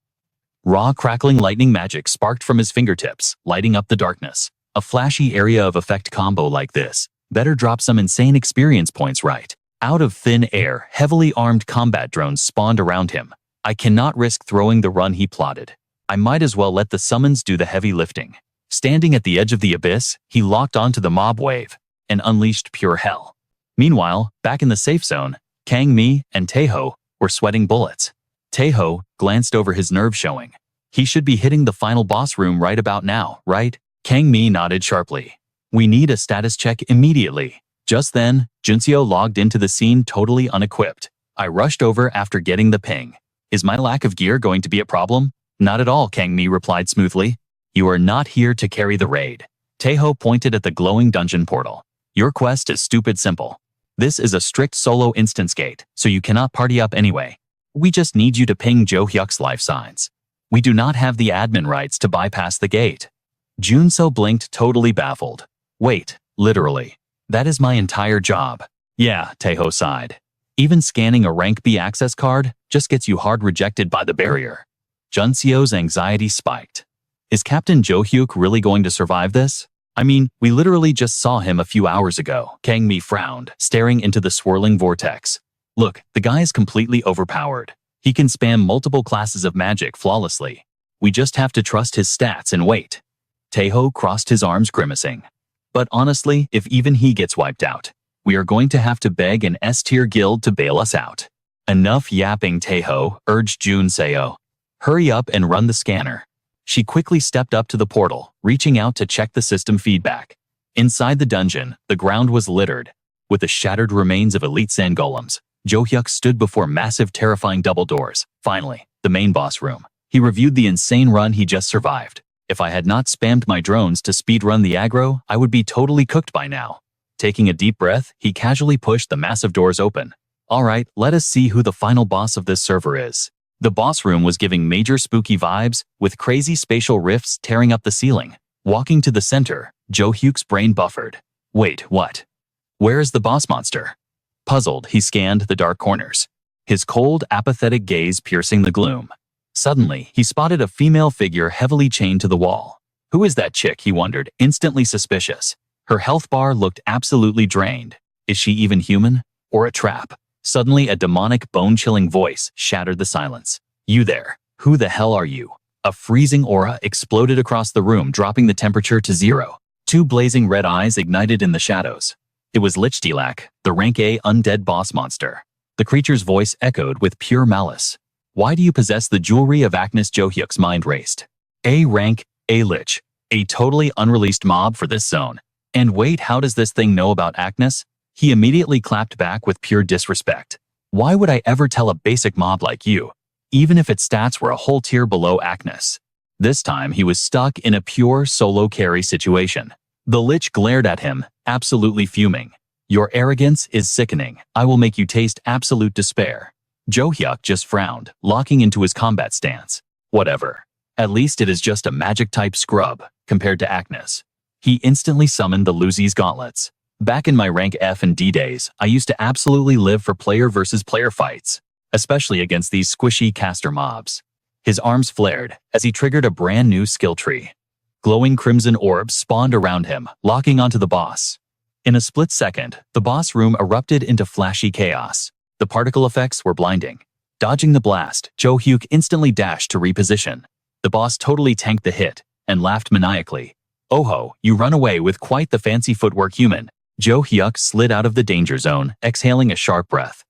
Raw, crackling lightning magic sparked from his fingertips, lighting up the darkness. A flashy area of effect combo like this. Better drop some insane experience points right. Out of thin air, heavily armed combat drones spawned around him. I cannot risk throwing the run, he plotted. I might as well let the summons do the heavy lifting. Standing at the edge of the abyss, he locked onto the mob wave and unleashed pure hell. Meanwhile, back in the safe zone, Kang Mi and Taeho were sweating bullets. Taeho glanced over his nerve, showing. He should be hitting the final boss room right about now, right? Kang Mi nodded sharply. We need a status check immediately. Just then, Junseo logged into the scene totally unequipped. I rushed over after getting the ping. Is my lack of gear going to be a problem? Not at all, Kang Mi replied smoothly. You are not here to carry the raid. Taeho pointed at the glowing dungeon portal. Your quest is stupid simple. This is a strict solo instance gate, so you cannot party up anyway. We just need you to ping Do-hyuk's life signs. We do not have the admin rights to bypass the gate. Junseo blinked, totally baffled. Wait, literally. That is my entire job. Yeah, Taeho sighed. Even scanning a rank B access card just gets you hard rejected by the barrier. Junseo's anxiety spiked. Is Captain Do-hyuk really going to survive this? I mean, we literally just saw him a few hours ago. Kang Mi frowned, staring into the swirling vortex. Look, the guy is completely overpowered. He can spam multiple classes of magic flawlessly. We just have to trust his stats and wait. Taeho crossed his arms, grimacing. But honestly, if even he gets wiped out, we are going to have to beg an S-tier guild to bail us out. Enough yapping, Taeho, urged Junseo. Hurry up and run the scanner. She quickly stepped up to the portal, reaching out to check the system feedback. Inside the dungeon, the ground was littered. With the shattered remains of elite sand golems, Do-hyuk stood before massive terrifying double doors. Finally, the main boss room. He reviewed the insane run he just survived. If I had not spammed my drones to speedrun the aggro, I would be totally cooked by now. Taking a deep breath, he casually pushed the massive doors open. Alright, let us see who the final boss of this server is. The boss room was giving major spooky vibes, with crazy spatial rifts tearing up the ceiling. Walking to the center, Do-hyuk's brain buffered. Wait, what? Where is the boss monster? Puzzled, he scanned the dark corners, his cold, apathetic gaze piercing the gloom. Suddenly, he spotted a female figure heavily chained to the wall. Who is that chick, he wondered, instantly suspicious. Her health bar looked absolutely drained. Is she even human? Or a trap? Suddenly, a demonic, bone-chilling voice shattered the silence. You there? Who the hell are you? A freezing aura exploded across the room, dropping the temperature to 0. Two blazing red eyes ignited in the shadows. It was Lichtilak, the rank A undead boss monster. The creature's voice echoed with pure malice. Why do you possess the jewelry of Agnes? Do-hyuk's mind raced. A rank, A lich. A totally unreleased mob for this zone. And wait, how does this thing know about Agnes? He immediately clapped back with pure disrespect. Why would I ever tell a basic mob like you, even if its stats were a whole tier below Agnes? This time he was stuck in a pure solo carry situation. The lich glared at him, absolutely fuming. Your arrogance is sickening. I will make you taste absolute despair. Do-hyuk just frowned, locking into his combat stance. Whatever. At least it is just a magic-type scrub, compared to Agnes. He instantly summoned the Luzi's gauntlets. Back in my rank F and D days, I used to absolutely live for player versus player fights, especially against these squishy caster mobs. His arms flared as he triggered a brand new skill tree. Glowing crimson orbs spawned around him, locking onto the boss. In a split second, the boss room erupted into flashy chaos. The particle effects were blinding. Dodging the blast, Do-hyuk instantly dashed to reposition. The boss totally tanked the hit and laughed maniacally. Oh ho, you run away with quite the fancy footwork, human. Do-hyuk slid out of the danger zone, exhaling a sharp breath.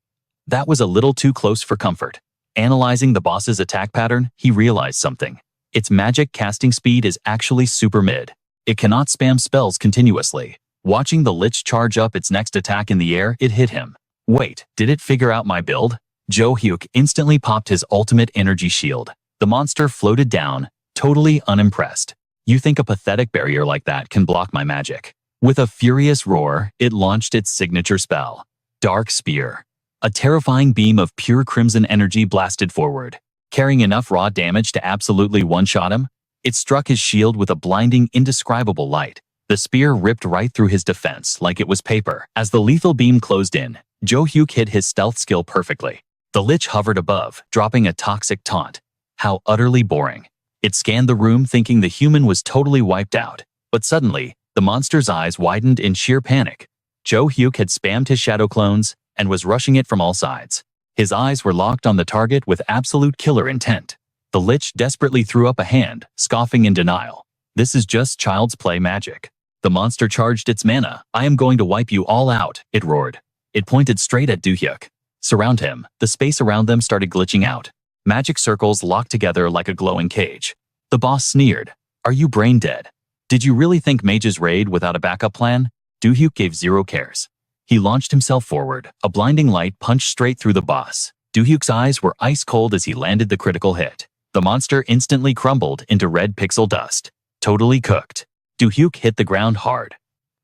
That was a little too close for comfort. Analyzing the boss's attack pattern, he realized something. Its magic casting speed is actually super mid. It cannot spam spells continuously. Watching the lich charge up its next attack in the air, it hit him. Wait, did it figure out my build? Do-hyuk instantly popped his ultimate energy shield. The monster floated down, totally unimpressed. You think a pathetic barrier like that can block my magic? With a furious roar, it launched its signature spell, Dark Spear. A terrifying beam of pure crimson energy blasted forward, carrying enough raw damage to absolutely one-shot him. It struck his shield with a blinding, indescribable light. The spear ripped right through his defense like it was paper. As the lethal beam closed in, Do-hyuk hid his stealth skill perfectly. The lich hovered above, dropping a toxic taunt. How utterly boring. It scanned the room thinking the human was totally wiped out. But suddenly, the monster's eyes widened in sheer panic. Do-hyuk had spammed his shadow clones and was rushing it from all sides. His eyes were locked on the target with absolute killer intent. The lich desperately threw up a hand, scoffing in denial. This is just child's play magic. The monster charged its mana. I am going to wipe you all out, it roared. It pointed straight at Do-hyuk. Surround him. The space around them started glitching out. Magic circles locked together like a glowing cage. The boss sneered. Are you brain dead? Did you really think mages raid without a backup plan? Do-hyuk gave zero cares. He launched himself forward. A blinding light punched straight through the boss. Do-hyuk's eyes were ice cold as he landed the critical hit. The monster instantly crumbled into red pixel dust. Totally cooked. Do-hyuk hit the ground hard.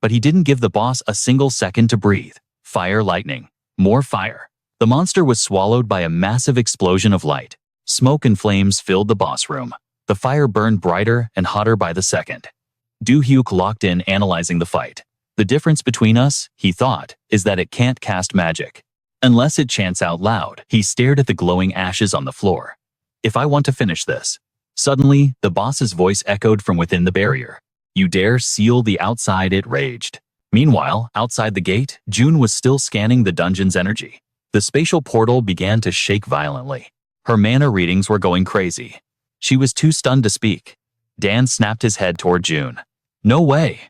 But he didn't give the boss a single second to breathe. Fire, lightning. More fire. The monster was swallowed by a massive explosion of light. Smoke and flames filled the boss room. The fire burned brighter and hotter by the second. Do-hyuk locked in, analyzing the fight. The difference between us, he thought, is that it can't cast magic. Unless it chants out loud. He stared at the glowing ashes on the floor. If I want to finish this. Suddenly, the boss's voice echoed from within the barrier. You dare seal the outside, it raged. Meanwhile, outside the gate, June was still scanning the dungeon's energy. The spatial portal began to shake violently. Her mana readings were going crazy. She was too stunned to speak. Dan snapped his head toward June. No way.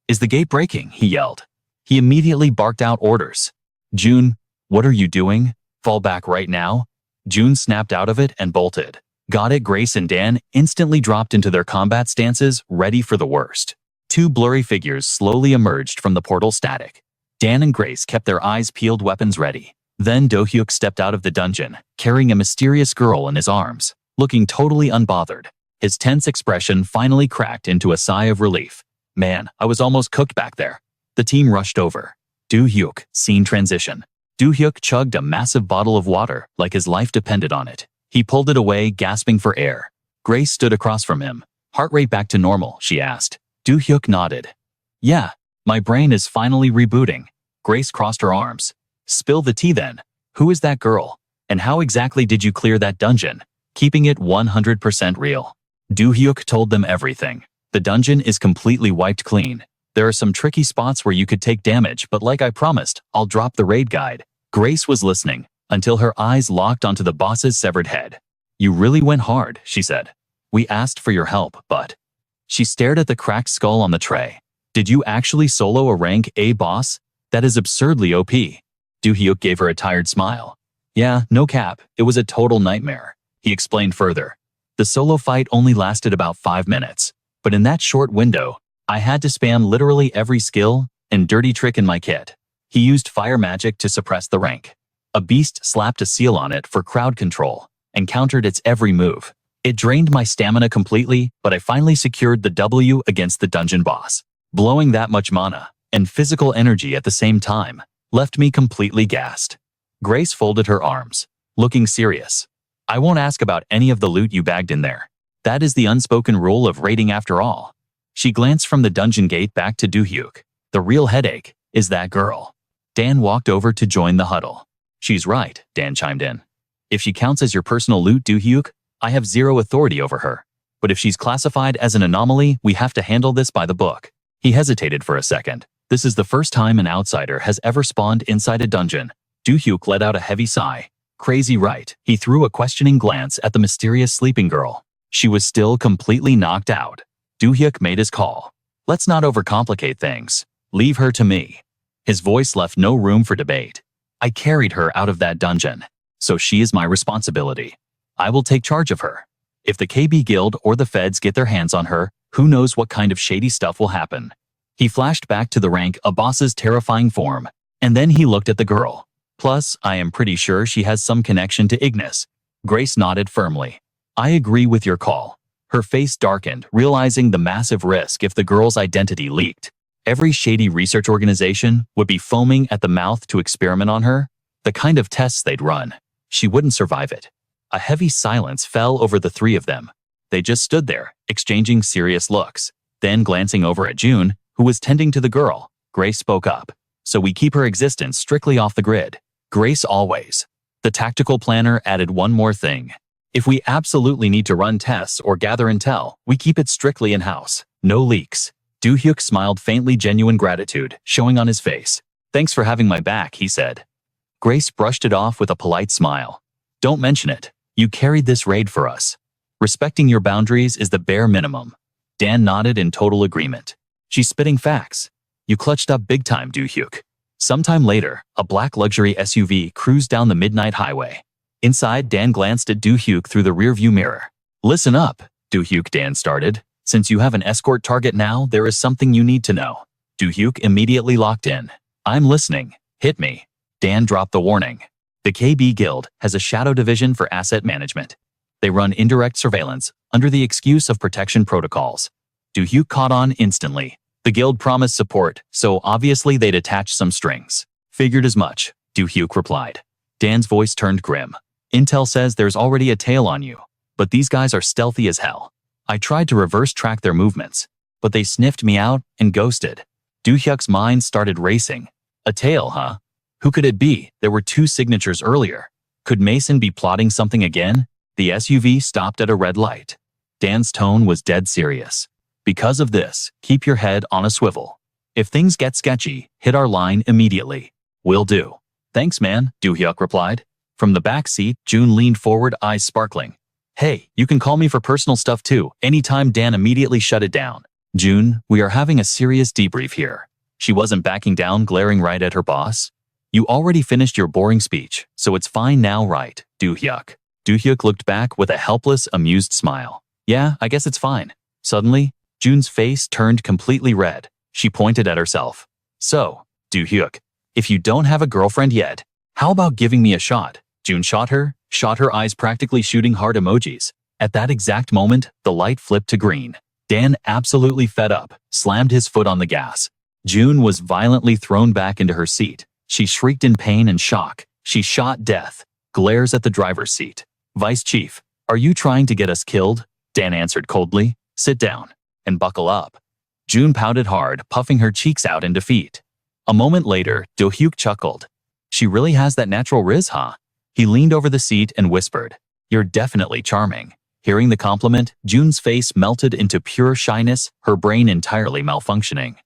Is the gate breaking? He yelled. He immediately barked out orders. June, what are you doing? Fall back right now. June snapped out of it and bolted. Got it. Grace and Dan instantly dropped into their combat stances, ready for the worst. Two blurry figures slowly emerged from the portal static. Dan and Grace kept their eyes peeled, weapons ready. Then Do-hyuk stepped out of the dungeon, carrying a mysterious girl in his arms, looking totally unbothered. His tense expression finally cracked into a sigh of relief. Man, I was almost cooked back there. The team rushed over. Do-hyuk, scene transition. Do-hyuk chugged a massive bottle of water like his life depended on it. He pulled it away, gasping for air. Grace stood across from him. Heart rate back to normal, she asked. Do-hyuk nodded. Yeah, my brain is finally rebooting. Grace crossed her arms. Spill the tea then. Who is that girl? And how exactly did you clear that dungeon? Keeping it 100% real. Do-hyuk told them everything. The dungeon is completely wiped clean. There are some tricky spots where you could take damage, but like I promised, I'll drop the raid guide. Grace was listening until her eyes locked onto the boss's severed head. You really went hard, she said. We asked for your help, but... She stared at the cracked skull on the tray. Did you actually solo a rank A boss? That is absurdly OP. Do-hyuk gave her a tired smile. Yeah, no cap, it was a total nightmare. He explained further. The solo fight only lasted about 5 minutes, but in that short window, I had to spam literally every skill and dirty trick in my kit. He used fire magic to suppress the rank. A beast slapped a seal on it for crowd control and countered its every move. It drained my stamina completely, but I finally secured the W against the dungeon boss. Blowing that much mana and physical energy at the same time left me completely gassed. Grace folded her arms, looking serious. I won't ask about any of the loot you bagged in there. That is the unspoken rule of raiding after all. She glanced from the dungeon gate back to Do-hyuk. The real headache is that girl. Dan walked over to join the huddle. She's right, Dan chimed in. If she counts as your personal loot, Do-hyuk, I have zero authority over her. But if she's classified as an anomaly, we have to handle this by the book. He hesitated for a second. This is the first time an outsider has ever spawned inside a dungeon. Do-hyuk let out a heavy sigh. Crazy right. He threw a questioning glance at the mysterious sleeping girl. She was still completely knocked out. Do-hyuk made his call. Let's not overcomplicate things. Leave her to me. His voice left no room for debate. I carried her out of that dungeon, so she is my responsibility. I will take charge of her. If the KB Guild or the feds get their hands on her, who knows what kind of shady stuff will happen. He flashed back to the rank a boss's terrifying form, and then he looked at the girl. Plus, I am pretty sure she has some connection to Ignis. Grace nodded firmly. I agree with your call. Her face darkened, realizing the massive risk if the girl's identity leaked. Every shady research organization would be foaming at the mouth to experiment on her. The kind of tests they'd run. She wouldn't survive it. A heavy silence fell over the three of them. They just stood there, exchanging serious looks. Then glancing over at June, who was tending to the girl, Grace spoke up. So we keep her existence strictly off the grid. Grace always. The tactical planner added one more thing. If we absolutely need to run tests or gather intel, we keep it strictly in-house. No leaks. Do-hyuk smiled faintly, genuine gratitude showing on his face. Thanks for having my back, he said. Grace brushed it off with a polite smile. Don't mention it. You carried this raid for us. Respecting your boundaries is the bare minimum. Dan nodded in total agreement. She's spitting facts. You clutched up big time, Do-hyuk. Sometime later, a black luxury SUV cruised down the midnight highway. Inside, Dan glanced at Do-hyuk through the rearview mirror. Listen up, Do-hyuk, Dan started. Since you have an escort target now, there is something you need to know. Do-hyuk immediately locked in. I'm listening. Hit me. Dan dropped the warning. The KB Guild has a shadow division for asset management. They run indirect surveillance under the excuse of protection protocols. Do-hyuk caught on instantly. The guild promised support, so obviously they'd attach some strings. Figured as much, Do-hyuk replied. Dan's voice turned grim. Intel says there's already a tail on you, but these guys are stealthy as hell. I tried to reverse track their movements, but they sniffed me out and ghosted. Do-hyuk's mind started racing. A tail, huh? Who could it be? There were 2 signatures earlier. Could Mason be plotting something again? The SUV stopped at a red light. Dan's tone was dead serious. Because of this, keep your head on a swivel. If things get sketchy, hit our line immediately. Will do. Thanks, man, Do-hyuk replied. From the back seat, June leaned forward, eyes sparkling. Hey, you can call me for personal stuff too. Anytime. Dan immediately shut it down. June, we are having a serious debrief here. She wasn't backing down, glaring right at her boss. You already finished your boring speech, so it's fine now, right, Do-hyuk? Do-hyuk looked back with a helpless, amused smile. Yeah, I guess it's fine. Suddenly, June's face turned completely red. She pointed at herself. So, Do-hyuk, If you don't have a girlfriend yet, how about giving me a shot? June shot her eyes practically shooting heart emojis. At that exact moment, the light flipped to green. Dan, absolutely fed up, slammed his foot on the gas. June was violently thrown back into her seat. She shrieked in pain and shock. She shot death, glares at the driver's seat. Vice Chief, are you trying to get us killed? Dan answered coldly. Sit down and buckle up. June pouted hard, puffing her cheeks out in defeat. A moment later, Do-hyuk chuckled. She really has that natural riz, huh? He leaned over the seat and whispered, you're definitely charming. Hearing the compliment, June's face melted into pure shyness, her brain entirely malfunctioning.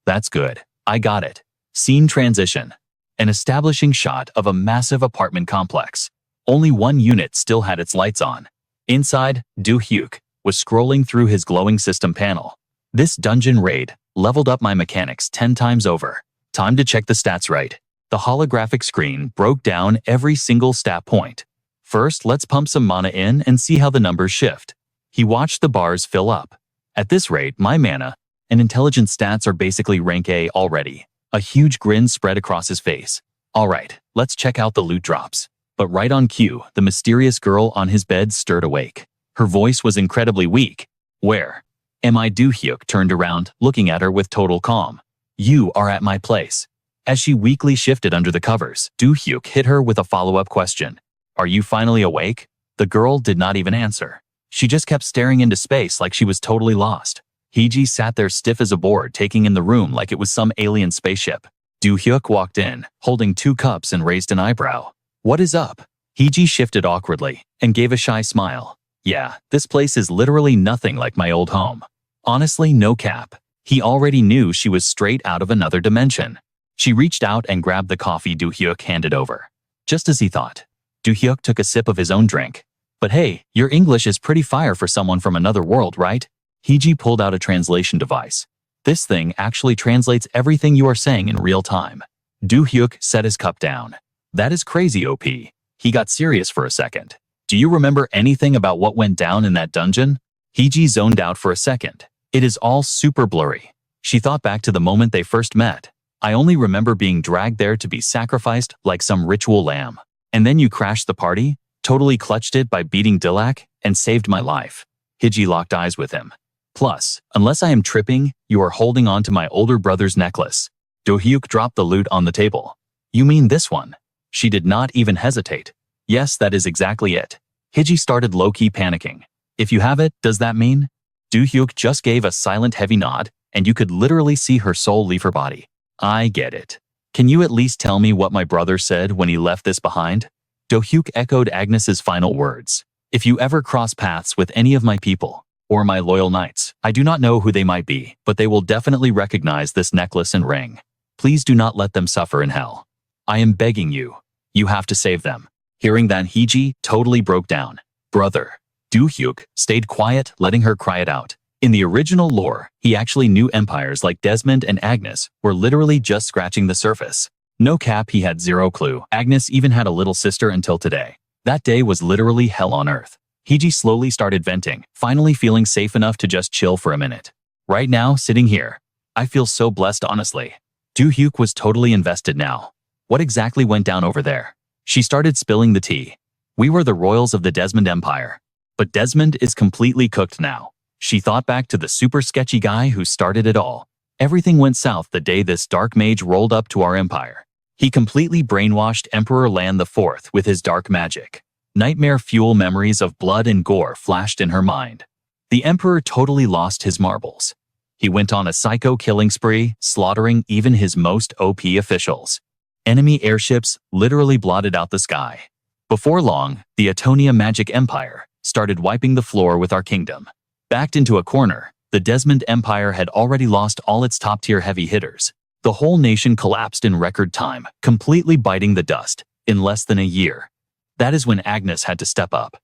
That's good. I got it. Scene transition. An establishing shot of a massive apartment complex. Only one unit still had its lights on. Inside, Do-hyuk was scrolling through his glowing system panel. This dungeon raid leveled up my mechanics 10 times over. Time to check the stats right. The holographic screen broke down every single stat point. First, let's pump some mana in and see how the numbers shift. He watched the bars fill up. At this rate, my mana and intelligence stats are basically rank A already. A huge grin spread across his face. Alright, let's check out the loot drops. But right on cue, the mysterious girl on his bed stirred awake. Her voice was incredibly weak. Where am I? Do-hyuk turned around, looking at her with total calm. You are at my place. As she weakly shifted under the covers, Do-hyuk hit her with a follow-up question. Are you finally awake? The girl did not even answer. She just kept staring into space like she was totally lost. Heiji sat there stiff as a board, taking in the room like it was some alien spaceship. Do-hyuk walked in, holding 2 cups and raised an eyebrow. What is up? Heiji shifted awkwardly and gave a shy smile. Yeah, this place is literally nothing like my old home. Honestly, no cap. He already knew she was straight out of another dimension. She reached out and grabbed the coffee Do-hyuk handed over. Just as he thought. Do-hyuk took a sip of his own drink. But hey, your English is pretty fire for someone from another world, right? Heiji pulled out a translation device. This thing actually translates everything you are saying in real time. Do-hyuk set his cup down. That is crazy, OP. He got serious for a second. Do you remember anything about what went down in that dungeon? Heiji zoned out for a second. It is all super blurry. She thought back to the moment they first met. I only remember being dragged there to be sacrificed like some ritual lamb. And then you crashed the party, totally clutched it by beating Do-hyuk, and saved my life. Heiji locked eyes with him. Plus, unless I am tripping, you are holding on to my older brother's necklace. Do-hyuk dropped the loot on the table. You mean this one? She did not even hesitate. Yes, that is exactly it. Heiji started low-key panicking. If you have it, does that mean? Do-hyuk just gave a silent heavy nod, and you could literally see her soul leave her body. I get it. Can you at least tell me what my brother said when he left this behind? Do-hyuk echoed Agnes's final words. If you ever cross paths with any of my people, or my loyal knights, I do not know who they might be, but they will definitely recognize this necklace and ring. Please do not let them suffer in hell. I am begging you. You have to save them. Hearing that, Heiji totally broke down. Brother. Do-hyuk stayed quiet, letting her cry it out. In the original lore, he actually knew empires like Desmond and Agnes were literally just scratching the surface. No cap, he had zero clue. Agnes even had a little sister until today. That day was literally hell on earth. Heiji slowly started venting, finally feeling safe enough to just chill for a minute. Right now, sitting here, I feel so blessed, honestly. Do-hyuk was totally invested now. What exactly went down over there? She started spilling the tea. We were the royals of the Desmond Empire. But Desmond is completely cooked now. She thought back to the super sketchy guy who started it all. Everything went south the day this dark mage rolled up to our empire. He completely brainwashed Emperor Lan IV with his dark magic. Nightmare fuel memories of blood and gore flashed in her mind. The emperor totally lost his marbles. He went on a psycho killing spree, slaughtering even his most OP officials. Enemy airships literally blotted out the sky. Before long, the Atonia Magic Empire started wiping the floor with our kingdom. Backed into a corner, the Desmond Empire had already lost all its top-tier heavy hitters. The whole nation collapsed in record time, completely biting the dust, in less than a year. That is when Agnes had to step up.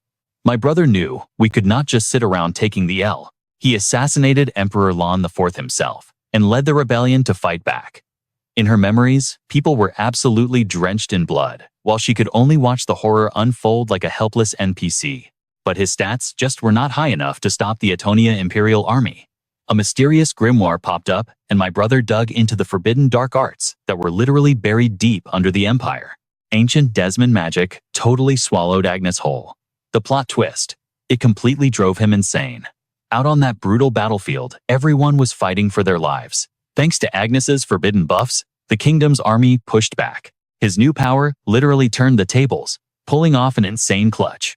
My brother knew we could not just sit around taking the L. He assassinated Emperor Lan IV himself, and led the rebellion to fight back. In her memories, people were absolutely drenched in blood, while she could only watch the horror unfold like a helpless NPC. But his stats just were not high enough to stop the Atonia Imperial Army. A mysterious grimoire popped up, and my brother dug into the forbidden dark arts that were literally buried deep under the Empire. Ancient Desmond magic totally swallowed Agnes whole. The plot twist. It completely drove him insane. Out on that brutal battlefield, everyone was fighting for their lives. Thanks to Agnes's forbidden buffs, the kingdom's army pushed back. His new power literally turned the tables, pulling off an insane clutch.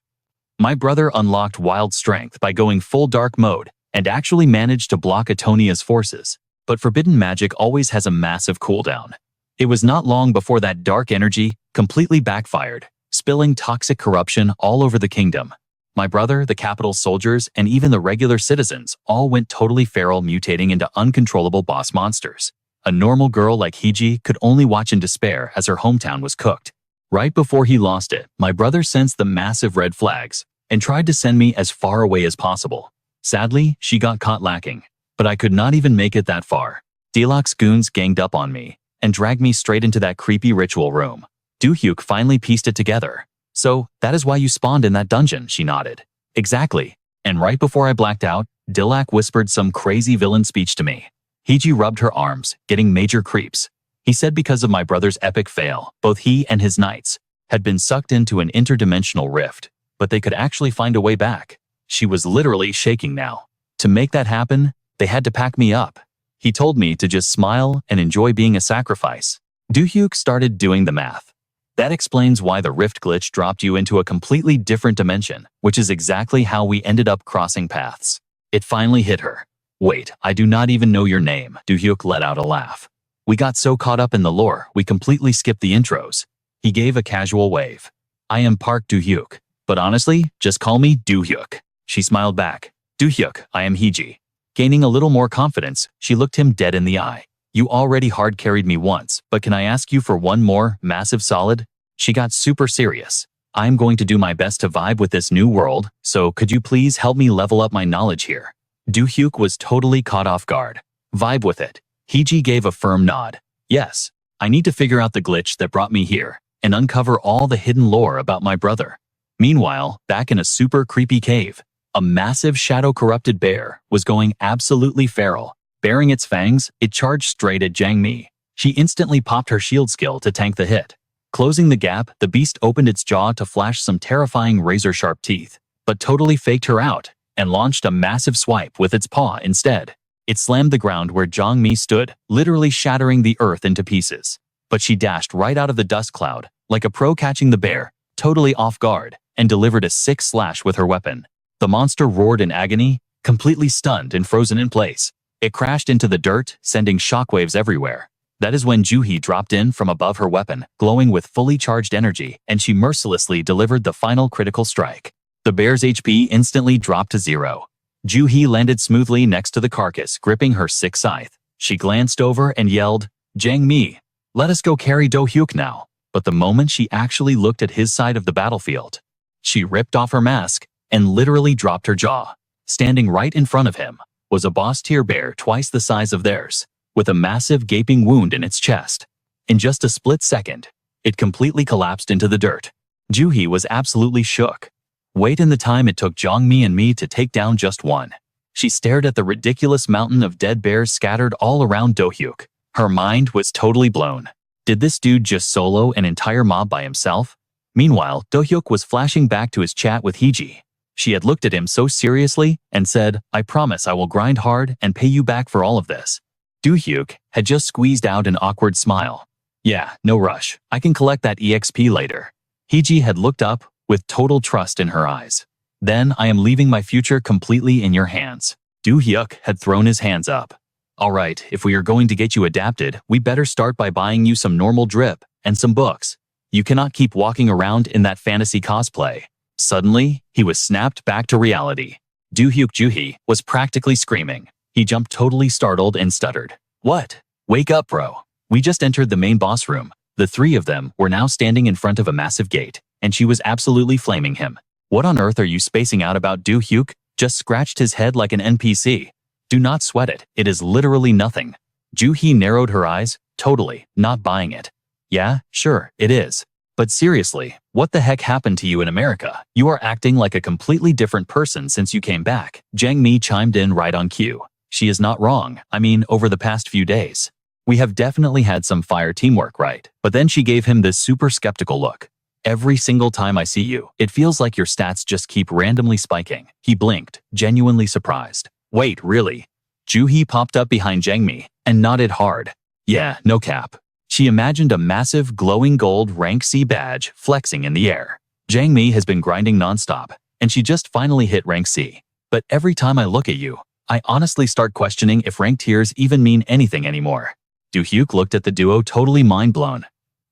My brother unlocked wild strength by going full dark mode and actually managed to block Atonia's forces. But forbidden magic always has a massive cooldown. It was not long before that dark energy completely backfired, spilling toxic corruption all over the kingdom. My brother, the capital's soldiers, and even the regular citizens all went totally feral, mutating into uncontrollable boss monsters. A normal girl like Hiji could only watch in despair as her hometown was cooked. Right before he lost it, my brother sensed the massive red flags and tried to send me as far away as possible. Sadly, she got caught lacking, but I could not even make it that far. Do-hyuk's goons ganged up on me and dragged me straight into that creepy ritual room. Do-hyuk finally pieced it together. So, that is why you spawned in that dungeon, she nodded. Exactly. And right before I blacked out, Do-hyuk whispered some crazy villain speech to me. Hiji rubbed her arms, getting major creeps. He said because of my brother's epic fail, both he and his knights had been sucked into an interdimensional rift, but they could actually find a way back. She was literally shaking now. To make that happen, they had to pack me up. He told me to just smile and enjoy being a sacrifice. Do-hyuk started doing the math. That explains why the rift glitch dropped you into a completely different dimension, which is exactly how we ended up crossing paths. It finally hit her. Wait, I do not even know your name, Do-hyuk let out a laugh. We got so caught up in the lore, we completely skipped the intros. He gave a casual wave. I am Park Do-hyuk, but honestly, just call me Do-hyuk. She smiled back. Do-hyuk, I am Hiji. Gaining a little more confidence, she looked him dead in the eye. You already hard-carried me once, but can I ask you for one more massive solid? She got super serious. I'm going to do my best to vibe with this new world, so could you please help me level up my knowledge here? Do-hyuk was totally caught off guard. Vibe with it. Hiji gave a firm nod. Yes, I need to figure out the glitch that brought me here and uncover all the hidden lore about my brother. Meanwhile, back in a super creepy cave, a massive shadow-corrupted bear was going absolutely feral. Baring its fangs, it charged straight at Jang Mi. She instantly popped her shield skill to tank the hit. Closing the gap, the beast opened its jaw to flash some terrifying razor-sharp teeth, but totally faked her out and launched a massive swipe with its paw instead. It slammed the ground where Jang Mi stood, literally shattering the earth into pieces. But she dashed right out of the dust cloud, like a pro catching the bear, totally off guard, and delivered a sick slash with her weapon. The monster roared in agony, completely stunned and frozen in place. It crashed into the dirt, sending shockwaves everywhere. That is when Juhi dropped in from above her weapon, glowing with fully charged energy, and she mercilessly delivered the final critical strike. The bear's HP instantly dropped to 0. Juhi landed smoothly next to the carcass, gripping her sick scythe. She glanced over and yelled, Jang Mi, let us go carry Do-hyuk now. But the moment she actually looked at his side of the battlefield, she ripped off her mask and literally dropped her jaw. Standing right in front of him was a boss-tier bear twice the size of theirs, with a massive gaping wound in its chest. In just a split second, it completely collapsed into the dirt. Juhi was absolutely shook. Wait in the time it took Jang Mi and me to take down just one. She stared at the ridiculous mountain of dead bears scattered all around Do-hyuk. Her mind was totally blown. Did this dude just solo an entire mob by himself? Meanwhile, Do-hyuk was flashing back to his chat with Hiji. She had looked at him so seriously and said, I promise I will grind hard and pay you back for all of this. Do-hyuk had just squeezed out an awkward smile. Yeah, no rush. I can collect that EXP later. Hiji had looked up with total trust in her eyes. Then I am leaving my future completely in your hands. Do-hyuk had thrown his hands up. All right, if we are going to get you adapted, we better start by buying you some normal drip and some books. You cannot keep walking around in that fantasy cosplay. Suddenly, he was snapped back to reality. Do-hyuk Juhi was practically screaming. He jumped totally startled and stuttered. What? Wake up, bro. We just entered the main boss room. The three of them were now standing in front of a massive gate, and she was absolutely flaming him. What on earth are you spacing out about? Do-hyuk just scratched his head like an NPC. Do not sweat it. It is literally nothing. Juhi narrowed her eyes, totally not buying it. Yeah, sure, it is. But seriously, what the heck happened to you in America? You are acting like a completely different person since you came back. Jang Mi chimed in right on cue. She is not wrong. I mean, over the past few days, we have definitely had some fire teamwork, right? But then she gave him this super skeptical look. Every single time I see you, it feels like your stats just keep randomly spiking. He blinked, genuinely surprised. Wait, really? Juhi popped up behind Jangmi and nodded hard. Yeah, no cap. She imagined a massive glowing gold rank C badge flexing in the air. Jangmi has been grinding nonstop, and she just finally hit rank C. But every time I look at you, I honestly start questioning if rank tiers even mean anything anymore. Do-hyuk looked at the duo totally mind-blown.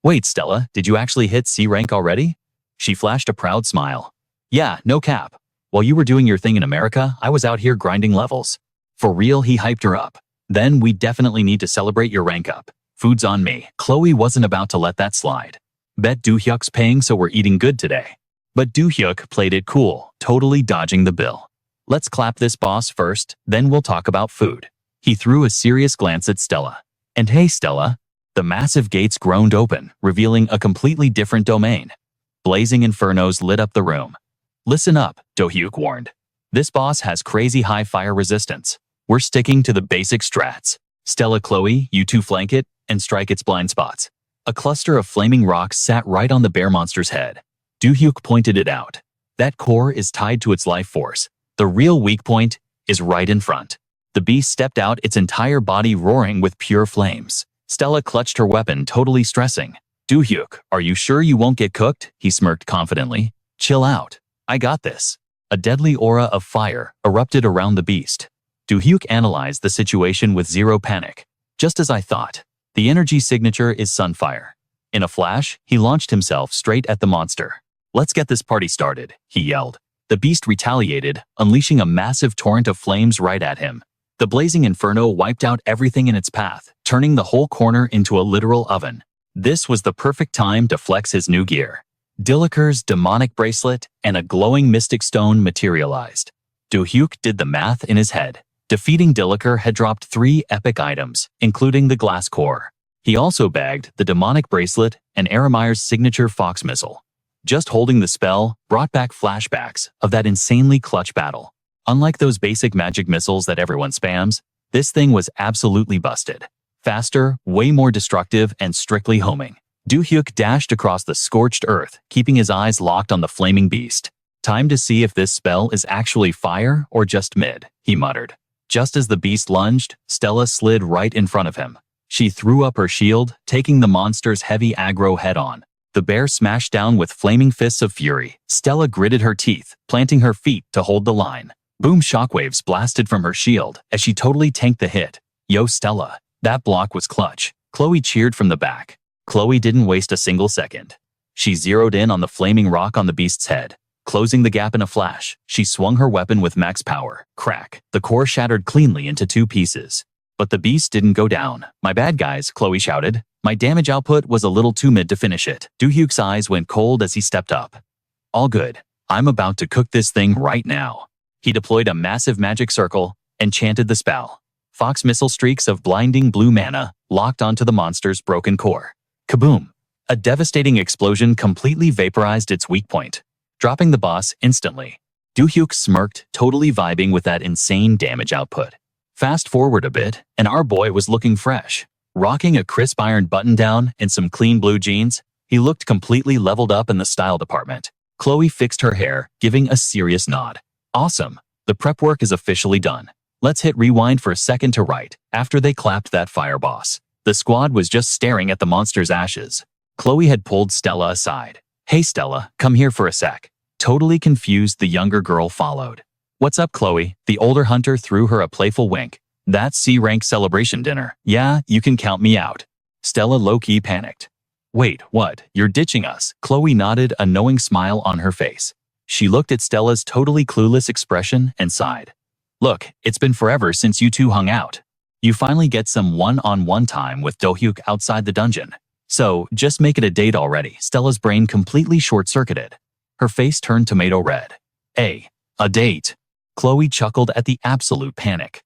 Wait, Stella, did you actually hit C rank already? She flashed a proud smile. Yeah, no cap. While you were doing your thing in America, I was out here grinding levels. For real, he hyped her up. Then we definitely need to celebrate your rank up. Food's on me. Chloe wasn't about to let that slide. Bet Do-hyuk's paying, so we're eating good today. But Do-hyuk played it cool, totally dodging the bill. Let's clap this boss first, then we'll talk about food. He threw a serious glance at Stella. And hey, Stella. The massive gates groaned open, revealing a completely different domain. Blazing infernos lit up the room. Listen up, Do-hyuk warned. This boss has crazy high fire resistance. We're sticking to the basic strats. Stella, Chloe, you two flank it and strike its blind spots. A cluster of flaming rocks sat right on the bear monster's head. Do-hyuk pointed it out. That core is tied to its life force. The real weak point is right in front. The beast stepped out, its entire body roaring with pure flames. Stella clutched her weapon, totally stressing. Do-hyuk, are you sure you won't get cooked? He smirked confidently. Chill out. I got this. A deadly aura of fire erupted around the beast. Do-hyuk analyzed the situation with zero panic. Just as I thought. The energy signature is Sunfire. In a flash, he launched himself straight at the monster. Let's get this party started, he yelled. The beast retaliated, unleashing a massive torrent of flames right at him. The blazing inferno wiped out everything in its path, turning the whole corner into a literal oven. This was the perfect time to flex his new gear. Do-hyuk's demonic bracelet and a glowing mystic stone materialized. Do-hyuk did the math in his head. Defeating Do-hyuk had dropped 3 epic items, including the glass core. He also bagged the demonic bracelet and Aramir's signature fox missile. Just holding the spell brought back flashbacks of that insanely clutch battle. Unlike those basic magic missiles that everyone spams, this thing was absolutely busted. Faster, way more destructive, and strictly homing. Do-hyuk dashed across the scorched earth, keeping his eyes locked on the flaming beast. Time to see if this spell is actually fire or just mid, he muttered. Just as the beast lunged, Stella slid right in front of him. She threw up her shield, taking the monster's heavy aggro head-on. The bear smashed down with flaming fists of fury. Stella gritted her teeth, planting her feet to hold the line. Boom shockwaves blasted from her shield as she totally tanked the hit. Yo, Stella, that block was clutch. Chloe cheered from the back. Chloe didn't waste a single second. She zeroed in on the flaming rock on the beast's head. Closing the gap in a flash, she swung her weapon with max power. Crack. The core shattered cleanly into 2 pieces. But the beast didn't go down. My bad, guys, Chloe shouted. My damage output was a little too mid to finish it. Do-hyuk's eyes went cold as he stepped up. All good. I'm about to cook this thing right now. He deployed a massive magic circle and chanted the spell. Fox missile streaks of blinding blue mana locked onto the monster's broken core. Kaboom! A devastating explosion completely vaporized its weak point, dropping the boss instantly. Do-hyuk smirked, totally vibing with that insane damage output. Fast forward a bit, and our boy was looking fresh. Rocking a crisp iron button-down and some clean blue jeans, he looked completely leveled up in the style department. Chloe fixed her hair, giving a serious nod. Awesome. The prep work is officially done. Let's hit rewind for a second to right. After they clapped that fire boss, the squad was just staring at the monster's ashes. Chloe had pulled Stella aside. Hey Stella, come here for a sec. Totally confused, the younger girl followed. What's up, Chloe? The older hunter threw her a playful wink. That's C-rank celebration dinner. Yeah, you can count me out. Stella low-key panicked. Wait, what? You're ditching us? Chloe nodded, a knowing smile on her face. She looked at Stella's totally clueless expression and sighed. Look, it's been forever since you two hung out. You finally get some one-on-one time with Do-hyuk outside the dungeon. So, just make it a date already. Stella's brain completely short-circuited. Her face turned tomato red. A date. Chloe chuckled at the absolute panic.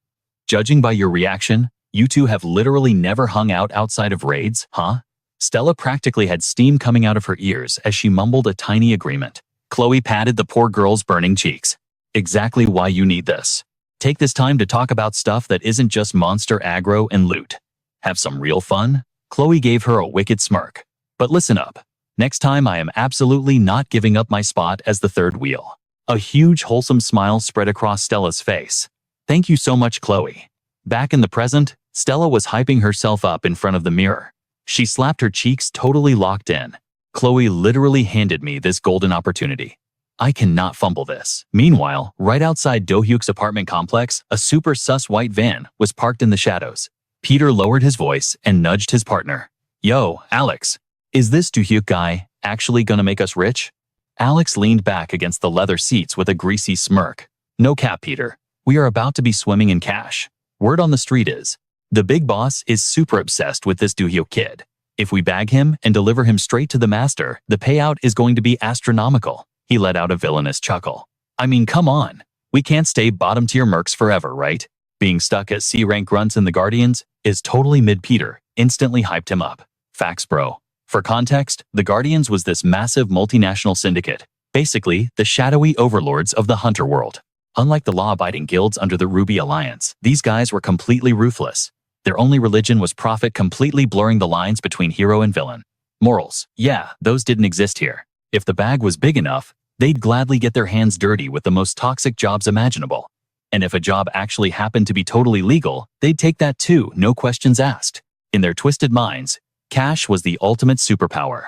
Judging by your reaction, you two have literally never hung out outside of raids, huh? Stella practically had steam coming out of her ears as she mumbled a tiny agreement. Chloe patted the poor girl's burning cheeks. Exactly why you need this. Take this time to talk about stuff that isn't just monster aggro and loot. Have some real fun? Chloe gave her a wicked smirk. But listen up. Next time I am absolutely not giving up my spot as the third wheel. A huge wholesome smile spread across Stella's face. Thank you so much, Chloe. Back in the present, Stella was hyping herself up in front of the mirror. She slapped her cheeks totally locked in. Chloe literally handed me this golden opportunity. I cannot fumble this. Meanwhile, right outside Do-hyuk's apartment complex, a super sus white van was parked in the shadows. Peter lowered his voice and nudged his partner. Yo, Alex, is this Do-hyuk guy actually gonna make us rich? Alex leaned back against the leather seats with a greasy smirk. No cap, Peter. We are about to be swimming in cash. Word on the street is, the big boss is super obsessed with this Do-hyuk kid. If we bag him and deliver him straight to the master, the payout is going to be astronomical. He let out a villainous chuckle. I mean, come on. We can't stay bottom-tier mercs forever, right? Being stuck as C-rank grunts in the Guardians is totally mid. Peter instantly hyped him up. Facts, bro. For context, the Guardians was this massive multinational syndicate, basically the shadowy overlords of the hunter world. Unlike the law-abiding guilds under the Ruby Alliance, these guys were completely ruthless. Their only religion was profit, completely blurring the lines between hero and villain. Morals, yeah, those didn't exist here. If the bag was big enough, they'd gladly get their hands dirty with the most toxic jobs imaginable. And if a job actually happened to be totally legal, they'd take that too, no questions asked. In their twisted minds, cash was the ultimate superpower.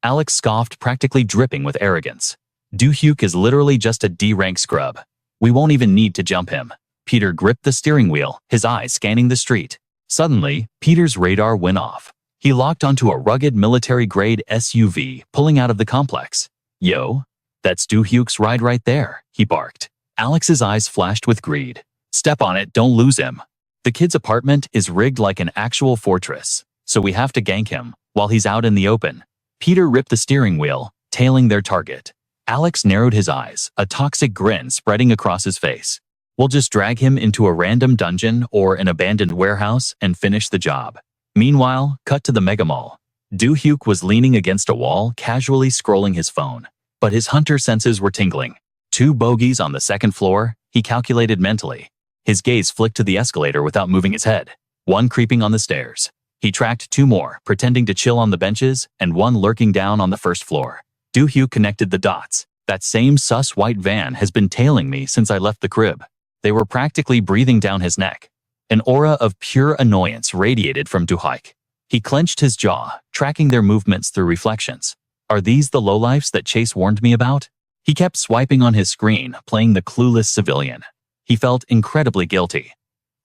Alex scoffed, practically dripping with arrogance. Do-hyuk is literally just a D-rank scrub. We won't even need to jump him. Peter gripped the steering wheel, his eyes scanning the street. Suddenly, Peter's radar went off. He locked onto a rugged military-grade SUV pulling out of the complex. Yo, that's Do-hyuk's ride right there, he barked. Alex's eyes flashed with greed. Step on it, don't lose him. The kid's apartment is rigged like an actual fortress, so we have to gank him while he's out in the open. Peter ripped the steering wheel, tailing their target. Alex narrowed his eyes, a toxic grin spreading across his face. We'll just drag him into a random dungeon or an abandoned warehouse and finish the job. Meanwhile, cut to the mega mall. Do-hyuk was leaning against a wall, casually scrolling his phone. But his hunter senses were tingling. 2 bogeys on the second floor, he calculated mentally. His gaze flicked to the escalator without moving his head. 1 creeping on the stairs. He tracked 2 more, pretending to chill on the benches, and 1 lurking down on the first floor. Do-hyuk connected the dots. That same sus white van has been tailing me since I left the crib. They were practically breathing down his neck. An aura of pure annoyance radiated from Do-hyuk. He clenched his jaw, tracking their movements through reflections. Are these the lowlifes that Chase warned me about? He kept swiping on his screen, playing the clueless civilian. He felt incredibly guilty.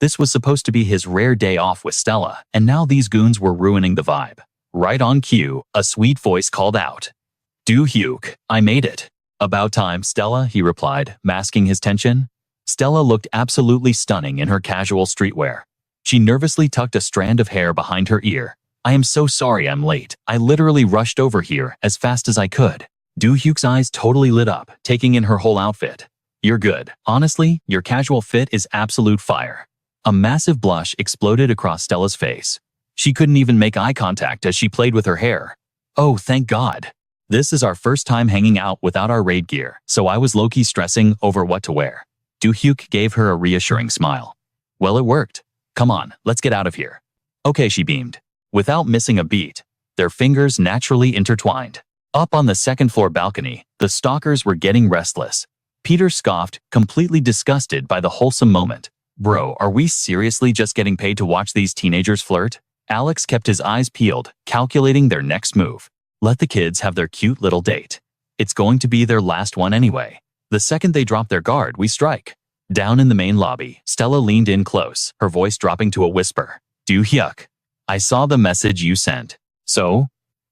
This was supposed to be his rare day off with Stella, and now these goons were ruining the vibe. Right on cue, a sweet voice called out. Do-hyuk, I made it. About time, Stella, he replied, masking his tension. Stella looked absolutely stunning in her casual streetwear. She nervously tucked a strand of hair behind her ear. I am so sorry I'm late. I literally rushed over here as fast as I could. Do-hyuk's eyes totally lit up, taking in her whole outfit. You're good. Honestly, your casual fit is absolute fire. A massive blush exploded across Stella's face. She couldn't even make eye contact as she played with her hair. Oh, thank God. This is our first time hanging out without our raid gear, so I was low-key stressing over what to wear. Do-hyuk gave her a reassuring smile. Well, it worked. Come on, let's get out of here. Okay, she beamed. Without missing a beat, their fingers naturally intertwined. Up on the second-floor balcony, the stalkers were getting restless. Peter scoffed, completely disgusted by the wholesome moment. Bro, are we seriously just getting paid to watch these teenagers flirt? Alex kept his eyes peeled, calculating their next move. Let the kids have their cute little date. It's going to be their last one anyway. The second they drop their guard, we strike. Down in the main lobby, Stella leaned in close, her voice dropping to a whisper. Do-hyuk, I saw the message you sent. So,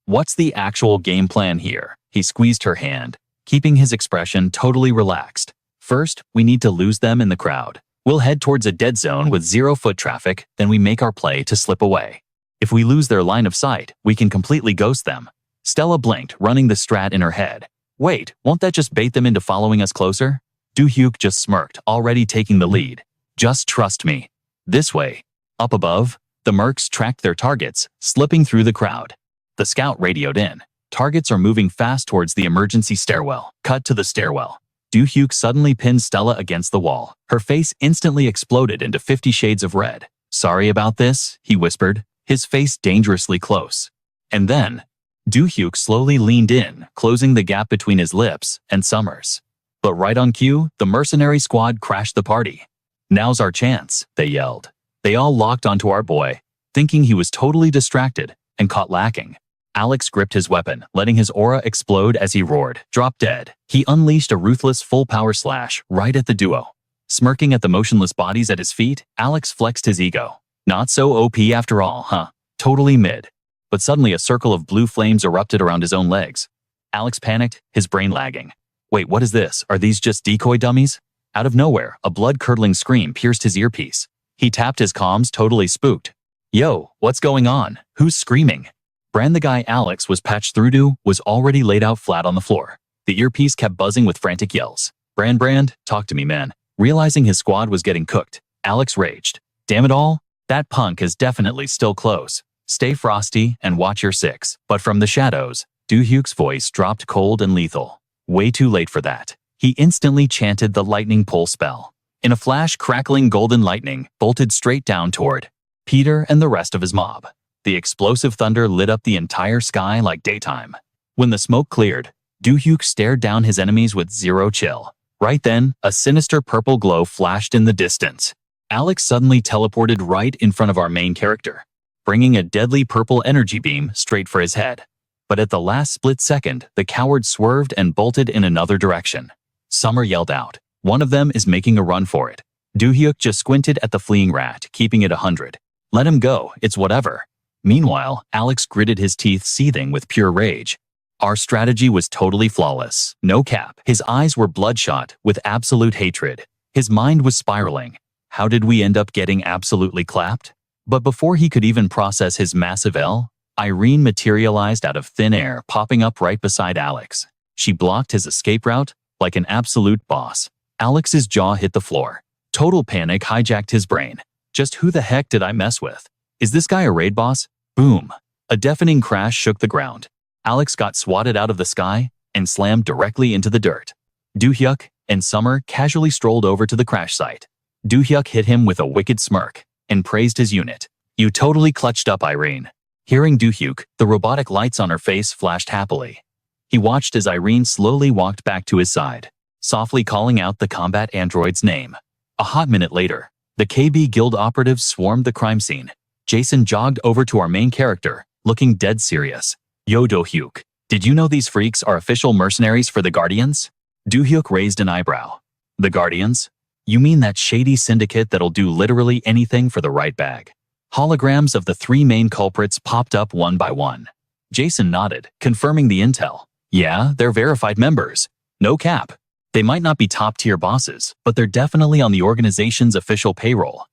what's the actual game plan here? He squeezed her hand, keeping his expression totally relaxed. First, we need to lose them in the crowd. We'll head towards a dead zone with 0 foot traffic, then we make our play to slip away. If we lose their line of sight, we can completely ghost them. Stella blinked, running the strat in her head. Wait, won't that just bait them into following us closer? Do-hyuk just smirked, already taking the lead. Just trust me. This way. Up above, the mercs tracked their targets, slipping through the crowd. The scout radioed in. Targets are moving fast towards the emergency stairwell. Cut to the stairwell. Do-hyuk suddenly pinned Stella against the wall. Her face instantly exploded into 50 shades of red. "Sorry about this," he whispered, his face dangerously close. And then, Do-hyuk slowly leaned in, closing the gap between his lips and Summer's. But right on cue, the mercenary squad crashed the party. "Now's our chance," they yelled. They all locked onto our boy, thinking he was totally distracted and caught lacking. Alex gripped his weapon, letting his aura explode as he roared. "Drop dead." He unleashed a ruthless full-power slash right at the duo. Smirking at the motionless bodies at his feet, Alex flexed his ego. Not so OP after all, huh? Totally mid. But suddenly a circle of blue flames erupted around his own legs. Alex panicked, his brain lagging. "Wait, what is this? Are these just decoy dummies?" Out of nowhere, a blood-curdling scream pierced his earpiece. He tapped his comms, totally spooked. "Yo, what's going on? Who's screaming?" Brand, the guy Alex was patched through to, was already laid out flat on the floor. The earpiece kept buzzing with frantic yells. Brand, talk to me, man." Realizing his squad was getting cooked, Alex raged. "Damn it all, that punk is definitely still close. Stay frosty and watch your six." But from the shadows, Do-hyuk's voice dropped cold and lethal. Way too late for that. He instantly chanted the lightning pull spell. In a flash, crackling golden lightning bolted straight down toward Peter and the rest of his mob. The explosive thunder lit up the entire sky like daytime. When the smoke cleared, Do-hyuk stared down his enemies with zero chill. Right then, a sinister purple glow flashed in the distance. Alex suddenly teleported right in front of our main character, bringing a deadly purple energy beam straight for his head. But at the last split second, the coward swerved and bolted in another direction. Summer yelled out, "One of them is making a run for it." Do-hyuk just squinted at the fleeing rat, keeping it 100. "Let him go, it's whatever." Meanwhile, Alex gritted his teeth, seething with pure rage. Our strategy was totally flawless. No cap. His eyes were bloodshot with absolute hatred. His mind was spiraling. How did we end up getting absolutely clapped? But before he could even process his massive L, Irene materialized out of thin air, popping up right beside Alex. She blocked his escape route like an absolute boss. Alex's jaw hit the floor. Total panic hijacked his brain. Just who the heck did I mess with? Is this guy a raid boss? Boom. A deafening crash shook the ground. Alex got swatted out of the sky and slammed directly into the dirt. Do-hyuk and Summer casually strolled over to the crash site. Do-hyuk hit him with a wicked smirk and praised his unit. "You totally clutched up, Irene." Hearing Do-hyuk, the robotic lights on her face flashed happily. He watched as Irene slowly walked back to his side, softly calling out the combat android's name. A hot minute later, the KB Guild operatives swarmed the crime scene. Jason jogged over to our main character, looking dead serious. "Yo, Do-hyuk, did you know these freaks are official mercenaries for the Guardians?" Do-hyuk raised an eyebrow. "The Guardians? You mean that shady syndicate that'll do literally anything for the right bag?" Holograms of the three main culprits popped up one by one. Jason nodded, confirming the intel. "Yeah, they're verified members. No cap. They might not be top-tier bosses, but they're definitely on the organization's official payroll."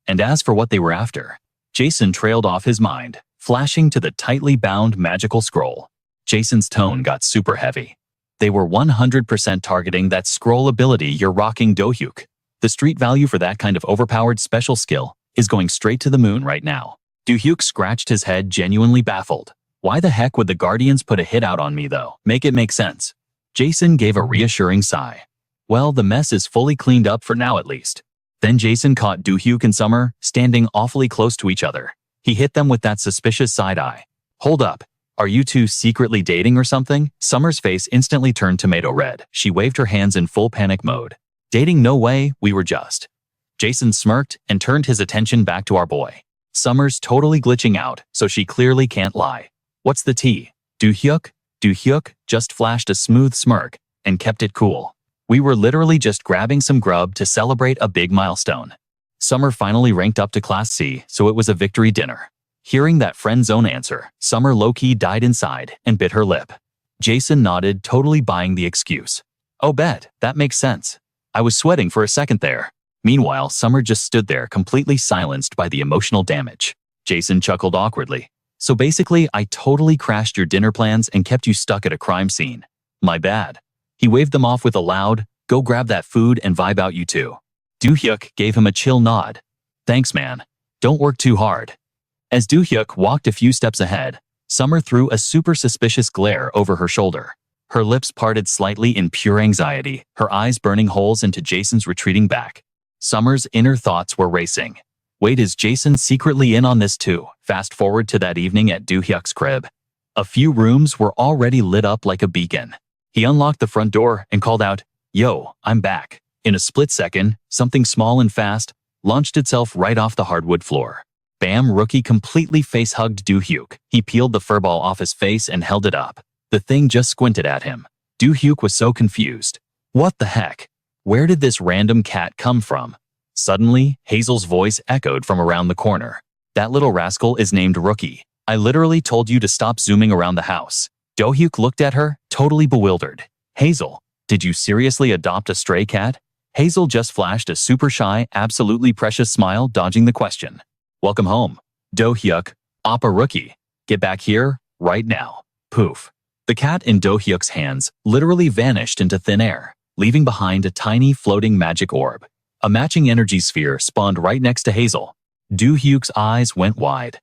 And as for what they were after, Jason trailed off his mind, flashing to the tightly bound magical scroll. Jason's tone got super heavy. They were 100% targeting that scroll ability you're rocking, Do-hyuk. The street value for that kind of overpowered special skill is going straight to the moon right now. Do-hyuk scratched his head, genuinely baffled. Why the heck would the Guardians put a hit out on me though? Make it make sense. Jason gave a reassuring sigh. Well, the mess is fully cleaned up for now at least. Then Jason caught Do-hyuk and Summer standing awfully close to each other. He hit them with that suspicious side eye. "Hold up. Are you two secretly dating or something?" Summer's face instantly turned tomato red. She waved her hands in full panic mode. "Dating? No way, we were just." Jason smirked and turned his attention back to our boy. Summer's totally glitching out, so she clearly can't lie. "What's the tea?" Do-hyuk? Do-hyuk just flashed a smooth smirk and kept it cool. "We were literally just grabbing some grub to celebrate a big milestone." Summer finally ranked up to Class C, so it was a victory dinner. Hearing that friend zone answer, Summer low-key died inside and bit her lip. Jason nodded, totally buying the excuse. "Oh, bet, that makes sense. I was sweating for a second there." Meanwhile, Summer just stood there completely silenced by the emotional damage. Jason chuckled awkwardly. "So basically, I totally crashed your dinner plans and kept you stuck at a crime scene. My bad." He waved them off with a loud, "Go grab that food and vibe out, you two." Do-hyuk gave him a chill nod. "Thanks, man. Don't work too hard." As Do-hyuk walked a few steps ahead, Summer threw a super suspicious glare over her shoulder. Her lips parted slightly in pure anxiety, her eyes burning holes into Jason's retreating back. Summer's inner thoughts were racing. Wait, is Jason secretly in on this too? Fast forward to that evening at Do-hyuk's crib. A few rooms were already lit up like a beacon. He unlocked the front door and called out, "Yo, I'm back." In a split second, something small and fast launched itself right off the hardwood floor. Bam! Rookie completely face-hugged Do-hyuk. He peeled the furball off his face and held it up. The thing just squinted at him. Do-hyuk was so confused. What the heck? Where did this random cat come from? Suddenly, Hazel's voice echoed from around the corner. "That little rascal is named Rookie. I literally told you to stop zooming around the house." Do-hyuk looked at her, totally bewildered. "Hazel, did you seriously adopt a stray cat?" Hazel just flashed a super shy, absolutely precious smile, dodging the question. "Welcome home, Do-hyuk. Oppa Rookie. Get back here, right now." Poof. The cat in Do-hyuk's hands literally vanished into thin air, leaving behind a tiny floating magic orb. A matching energy sphere spawned right next to Hazel. Do-hyuk's eyes went wide.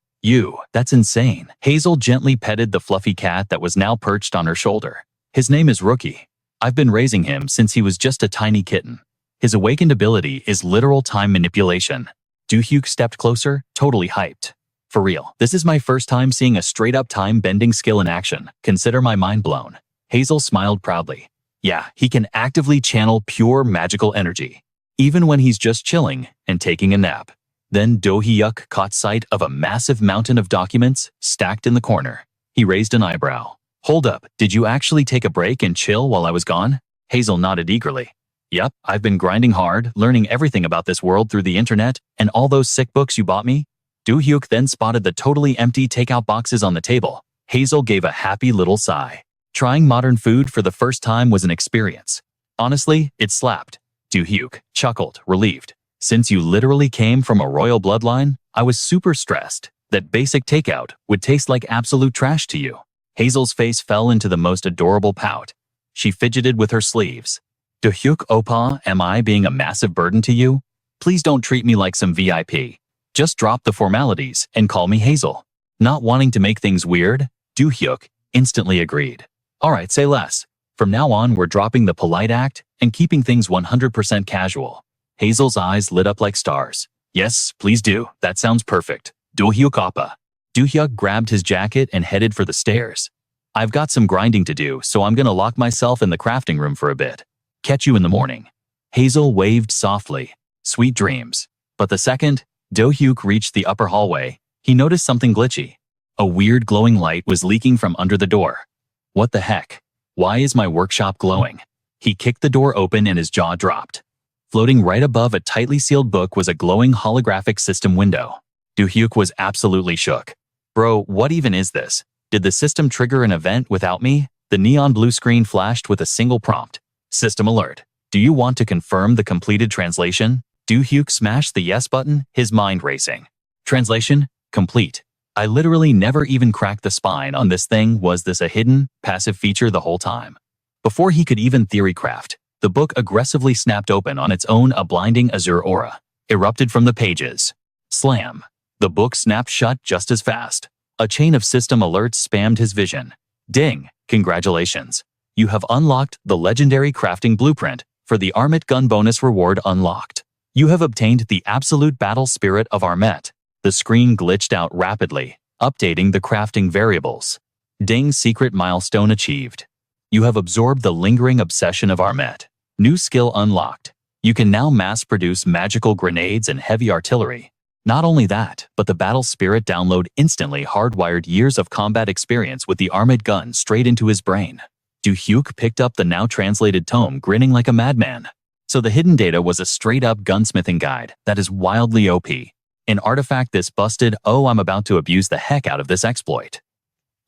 That's insane." Hazel gently petted the fluffy cat that was now perched on her shoulder. "His name is Rookie. I've been raising him since he was just a tiny kitten. His awakened ability is literal time manipulation." Do-hyuk stepped closer, totally hyped. "For real, this is my first time seeing a straight-up time-bending skill in action. Consider my mind blown." Hazel smiled proudly. "Yeah, he can actively channel pure magical energy, even when he's just chilling and taking a nap." Then Do-hyuk caught sight of a massive mountain of documents stacked in the corner. He raised an eyebrow. "Hold up, did you actually take a break and chill while I was gone?" Hazel nodded eagerly. "Yep, I've been grinding hard, learning everything about this world through the internet and all those sick books you bought me." Do-hyuk then spotted the totally empty takeout boxes on the table. Hazel gave a happy little sigh. Trying modern food for the first time was an experience. Honestly, it slapped. Do-hyuk chuckled, relieved. "Since you literally came from a royal bloodline, I was super stressed that basic takeout would taste like absolute trash to you." Hazel's face fell into the most adorable pout. She fidgeted with her sleeves. "Do-hyuk oppa, am I being a massive burden to you? Please don't treat me like some VIP. Just drop the formalities and call me Hazel." Not wanting to make things weird, Do-hyuk instantly agreed. "Alright, say less. From now on, we're dropping the polite act and keeping things 100% casual." Hazel's eyes lit up like stars. "Yes, please do. That sounds perfect. Do-hyuk oppa." Do-hyuk grabbed his jacket and headed for the stairs. "I've got some grinding to do, so I'm gonna lock myself in the crafting room for a bit. Catch you in the morning." Hazel waved softly. Sweet dreams. But the second Do-hyuk reached the upper hallway, he noticed something glitchy. A weird glowing light was leaking from under the door. "What the heck? Why is my workshop glowing?" He kicked the door open and his jaw dropped. Floating right above a tightly sealed book was a glowing holographic system window. Do-hyuk was absolutely shook. "Bro, what even is this? Did the system trigger an event without me?" The neon blue screen flashed with a single prompt. "System alert. Do you want to confirm the completed translation?" Do-hyuk smashed the yes button, his mind racing. "Translation complete. I literally never even cracked the spine on this thing. Was this a hidden, passive feature the whole time?" Before he could even theorycraft, the book aggressively snapped open on its own. A blinding azure aura erupted from the pages. Slam. The book snapped shut just as fast. A chain of system alerts spammed his vision. "Ding! Congratulations. You have unlocked the legendary crafting blueprint for the Armet gun bonus reward unlocked. You have obtained the absolute battle spirit of Armet." The screen glitched out rapidly, updating the crafting variables. "Ding! Secret milestone achieved. You have absorbed the lingering obsession of Armet. New skill unlocked. You can now mass-produce magical grenades and heavy artillery. Not only that, but the battle spirit download instantly hardwired years of combat experience with the Armet gun straight into his brain." Do-hyuk picked up the now translated tome, grinning like a madman. So the hidden data was a straight-up gunsmithing guide that is wildly OP. An artifact this busted. Oh, I'm about to abuse the heck out of this exploit.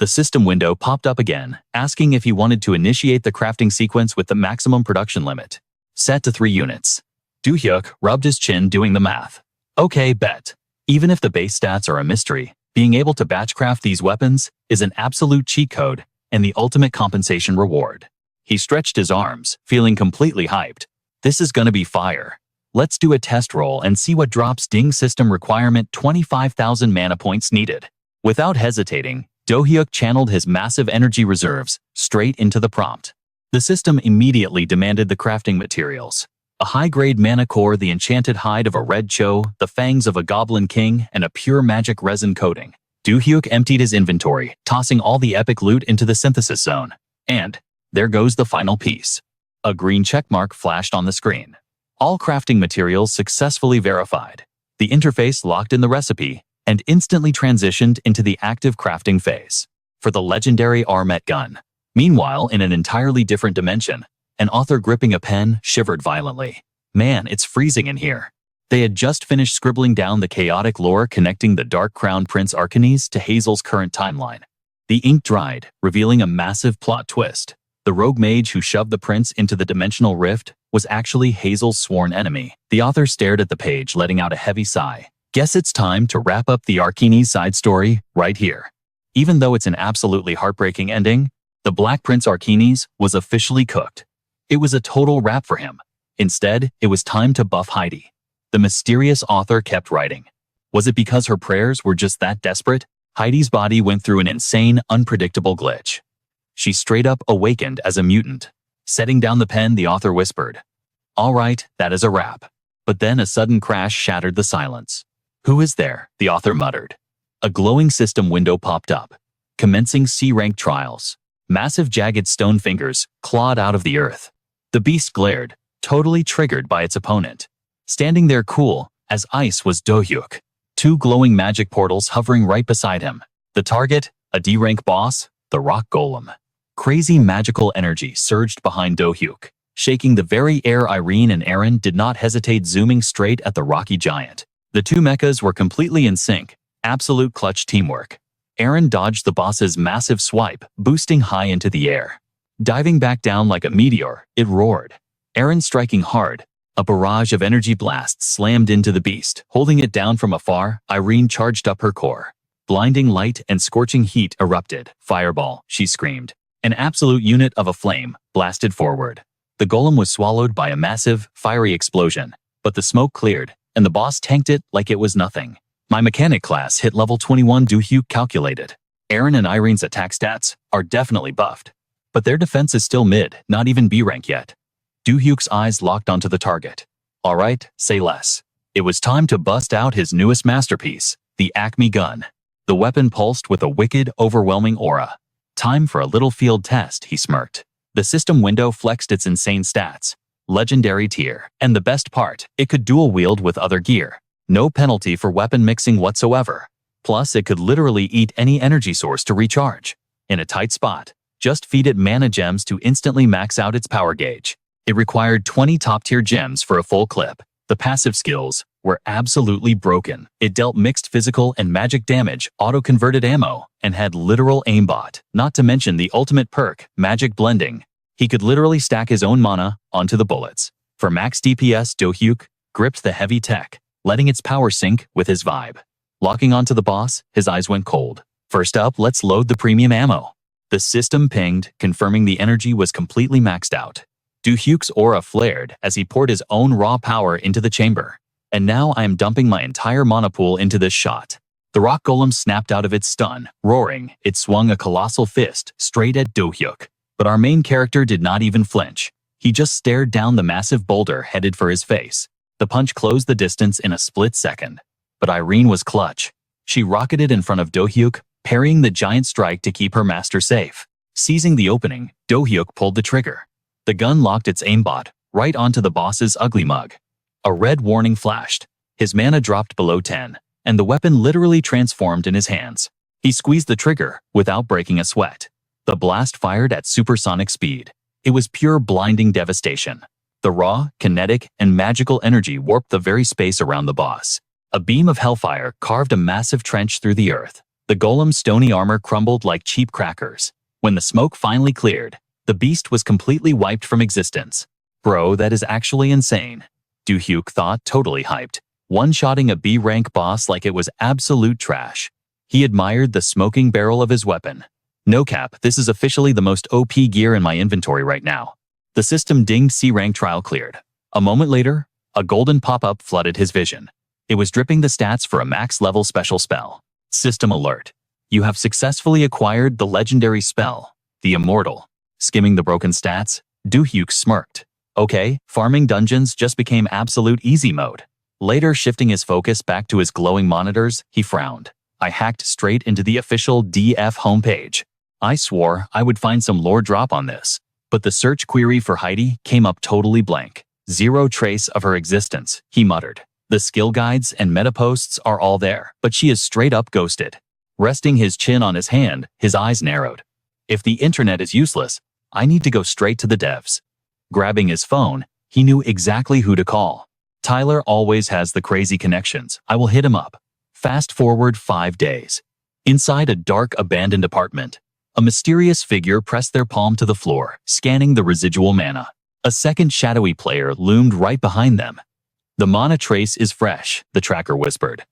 The system window popped up again, asking if he wanted to initiate the crafting sequence with the maximum production limit, set to 3 units. Do-hyuk rubbed his chin doing the math. "Okay, bet. Even if the base stats are a mystery, being able to batch craft these weapons is an absolute cheat code and the ultimate compensation reward." He stretched his arms, feeling completely hyped. "This is gonna be fire. Let's do a test roll and see what drops." Ding! System requirement 25,000 mana points needed. Without hesitating, Do-hyuk channeled his massive energy reserves straight into the prompt. The system immediately demanded the crafting materials. A high-grade mana core, the enchanted hide of a red cho, the fangs of a goblin king, and a pure magic resin coating. Do-hyuk emptied his inventory, tossing all the epic loot into the synthesis zone. And there goes the final piece. A green checkmark flashed on the screen. All crafting materials successfully verified. The interface locked in the recipe and instantly transitioned into the active crafting phase for the legendary Armet gun. Meanwhile, in an entirely different dimension, an author gripping a pen shivered violently. Man, it's freezing in here. They had just finished scribbling down the chaotic lore connecting the Dark Crown Prince Arcanes to Hazel's current timeline. The ink dried, revealing a massive plot twist. The rogue mage who shoved the prince into the dimensional rift was actually Hazel's sworn enemy. The author stared at the page, letting out a heavy sigh. Guess it's time to wrap up the Arcanes side story right here. Even though it's an absolutely heartbreaking ending, the Black Prince Arcanes was officially cooked. It was a total wrap for him. Instead, it was time to buff Heidi. The mysterious author kept writing. Was it because her prayers were just that desperate? Heidi's body went through an insane, unpredictable glitch. She straight up awakened as a mutant. Setting down the pen, the author whispered, "All right, that is a wrap." But then a sudden crash shattered the silence. "Who is there?" the author muttered. A glowing system window popped up. Commencing C-rank trials. Massive jagged stone fingers clawed out of the earth. The beast glared, totally triggered by its opponent. Standing there cool as ice was Do-hyuk. Two glowing magic portals hovering right beside him. The target, a D-rank boss, the rock golem. Crazy magical energy surged behind Do-hyuk, shaking the very air. Irene and Aaron did not hesitate, zooming straight at the rocky giant. The two mechas were completely in sync, absolute clutch teamwork. Aaron dodged the boss's massive swipe, boosting high into the air. Diving back down like a meteor, it roared. Aaron striking hard. A barrage of energy blasts slammed into the beast, holding it down from afar. Irene charged up her core. Blinding light and scorching heat erupted. "Fireball," she screamed. An absolute unit of a flame blasted forward. The golem was swallowed by a massive, fiery explosion, but the smoke cleared, and the boss tanked it like it was nothing. My mechanic class hit level 21, Do-hyuk calculated. Aaron and Irene's attack stats are definitely buffed, but their defense is still mid, not even B rank yet. Do-hyuk's eyes locked onto the target. All right, say less. It was time to bust out his newest masterpiece, the Acme gun. The weapon pulsed with a wicked, overwhelming aura. Time for a little field test, he smirked. The system window flexed its insane stats. Legendary tier. And the best part, it could dual wield with other gear. No penalty for weapon mixing whatsoever. Plus, it could literally eat any energy source to recharge. In a tight spot, just feed it mana gems to instantly max out its power gauge. It required 20 top-tier gems for a full clip. The passive skills were absolutely broken. It dealt mixed physical and magic damage, auto-converted ammo, and had literal aimbot. Not to mention the ultimate perk, magic blending. He could literally stack his own mana onto the bullets. For max DPS, Do-hyuk gripped the heavy tech, letting its power sync with his vibe. Locking onto the boss, his eyes went cold. First up, let's load the premium ammo. The system pinged, confirming the energy was completely maxed out. Do-hyuk's aura flared as he poured his own raw power into the chamber. And now I am dumping my entire mana pool into this shot. The rock golem snapped out of its stun. Roaring, it swung a colossal fist straight at Do-hyuk. But our main character did not even flinch. He just stared down the massive boulder headed for his face. The punch closed the distance in a split second. But Irene was clutch. She rocketed in front of Do-hyuk, parrying the giant strike to keep her master safe. Seizing the opening, Do-hyuk pulled the trigger. The gun locked its aimbot right onto the boss's ugly mug. A red warning flashed. His mana dropped below 10, and the weapon literally transformed in his hands. He squeezed the trigger without breaking a sweat. The blast fired at supersonic speed. It was pure blinding devastation. The raw, kinetic, and magical energy warped the very space around the boss. A beam of hellfire carved a massive trench through the earth. The golem's stony armor crumbled like cheap crackers. When the smoke finally cleared, the beast was completely wiped from existence. Bro, that is actually insane. Do-hyuk thought, totally hyped, one-shotting a B-rank boss like it was absolute trash. He admired the smoking barrel of his weapon. No cap, this is officially the most OP gear in my inventory right now. The system dinged. C-rank trial cleared. A moment later, a golden pop-up flooded his vision. It was dripping the stats for a max-level special spell. System alert. You have successfully acquired the legendary spell, the Immortal. Skimming the broken stats, Do-hyuk smirked. Okay, farming dungeons just became absolute easy mode. Later, shifting his focus back to his glowing monitors, he frowned. I hacked straight into the official DF homepage. I swore I would find some lore drop on this, but the search query for Heidi came up totally blank. Zero trace of her existence, he muttered. The skill guides and meta posts are all there, but she is straight up ghosted. Resting his chin on his hand, his eyes narrowed. If the internet is useless, I need to go straight to the devs. Grabbing his phone, he knew exactly who to call. Tyler always has the crazy connections. I will hit him up. Fast forward 5 days. Inside a dark, abandoned apartment, a mysterious figure pressed their palm to the floor, scanning the residual mana. A second shadowy player loomed right behind them. The mana trace is fresh, the tracker whispered.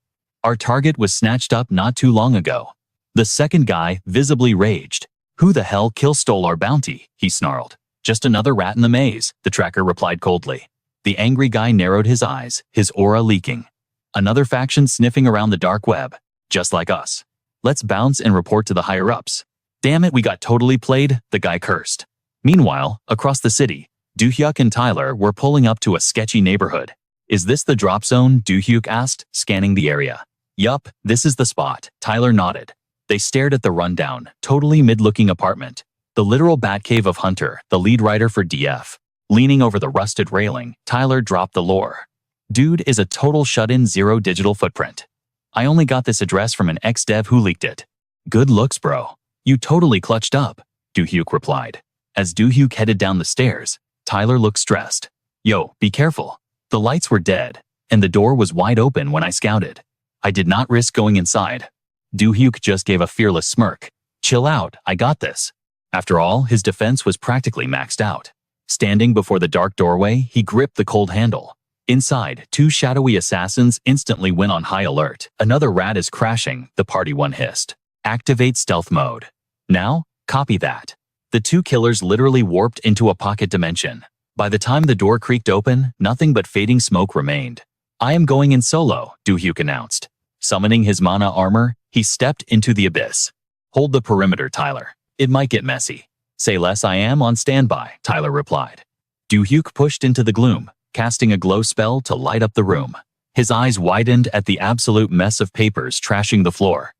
Our target was snatched up not too long ago. The second guy visibly raged. Who the hell stole our bounty? He snarled. Just another rat in the maze, the tracker replied coldly. The angry guy narrowed his eyes, his aura leaking. Another faction sniffing around the dark web, just like us. Let's bounce and report to the higher-ups. Damn it, we got totally played, the guy cursed. Meanwhile, across the city, Do-hyuk and Tyler were pulling up to a sketchy neighborhood. Is this the drop zone? Do-hyuk asked, scanning the area. Yup, this is the spot, Tyler nodded. They stared at the rundown, totally mid-looking apartment. The literal Batcave of Hunter, the lead writer for DF. Leaning over the rusted railing, Tyler dropped the lore. Dude is a total shut-in, zero digital footprint. I only got this address from an ex-dev who leaked it. Good looks, bro. You totally clutched up, Do-hyuk replied. As Do-hyuk headed down the stairs, Tyler looked stressed. Yo, be careful. The lights were dead, and the door was wide open when I scouted. I did not risk going inside. Do-hyuk just gave a fearless smirk. Chill out, I got this. After all, his defense was practically maxed out. Standing before the dark doorway, he gripped the cold handle. Inside, 2 shadowy assassins instantly went on high alert. Another rat is crashing, the party one hissed. Activate stealth mode. Now, copy that. The 2 killers literally warped into a pocket dimension. By the time the door creaked open, nothing but fading smoke remained. I am going in solo, Do-hyuk announced. Summoning his mana armor, he stepped into the abyss. Hold the perimeter, Tyler. It might get messy. Say less, I am on standby, Tyler replied. Do-hyuk pushed into the gloom, casting a glow spell to light up the room. His eyes widened at the absolute mess of papers trashing the floor.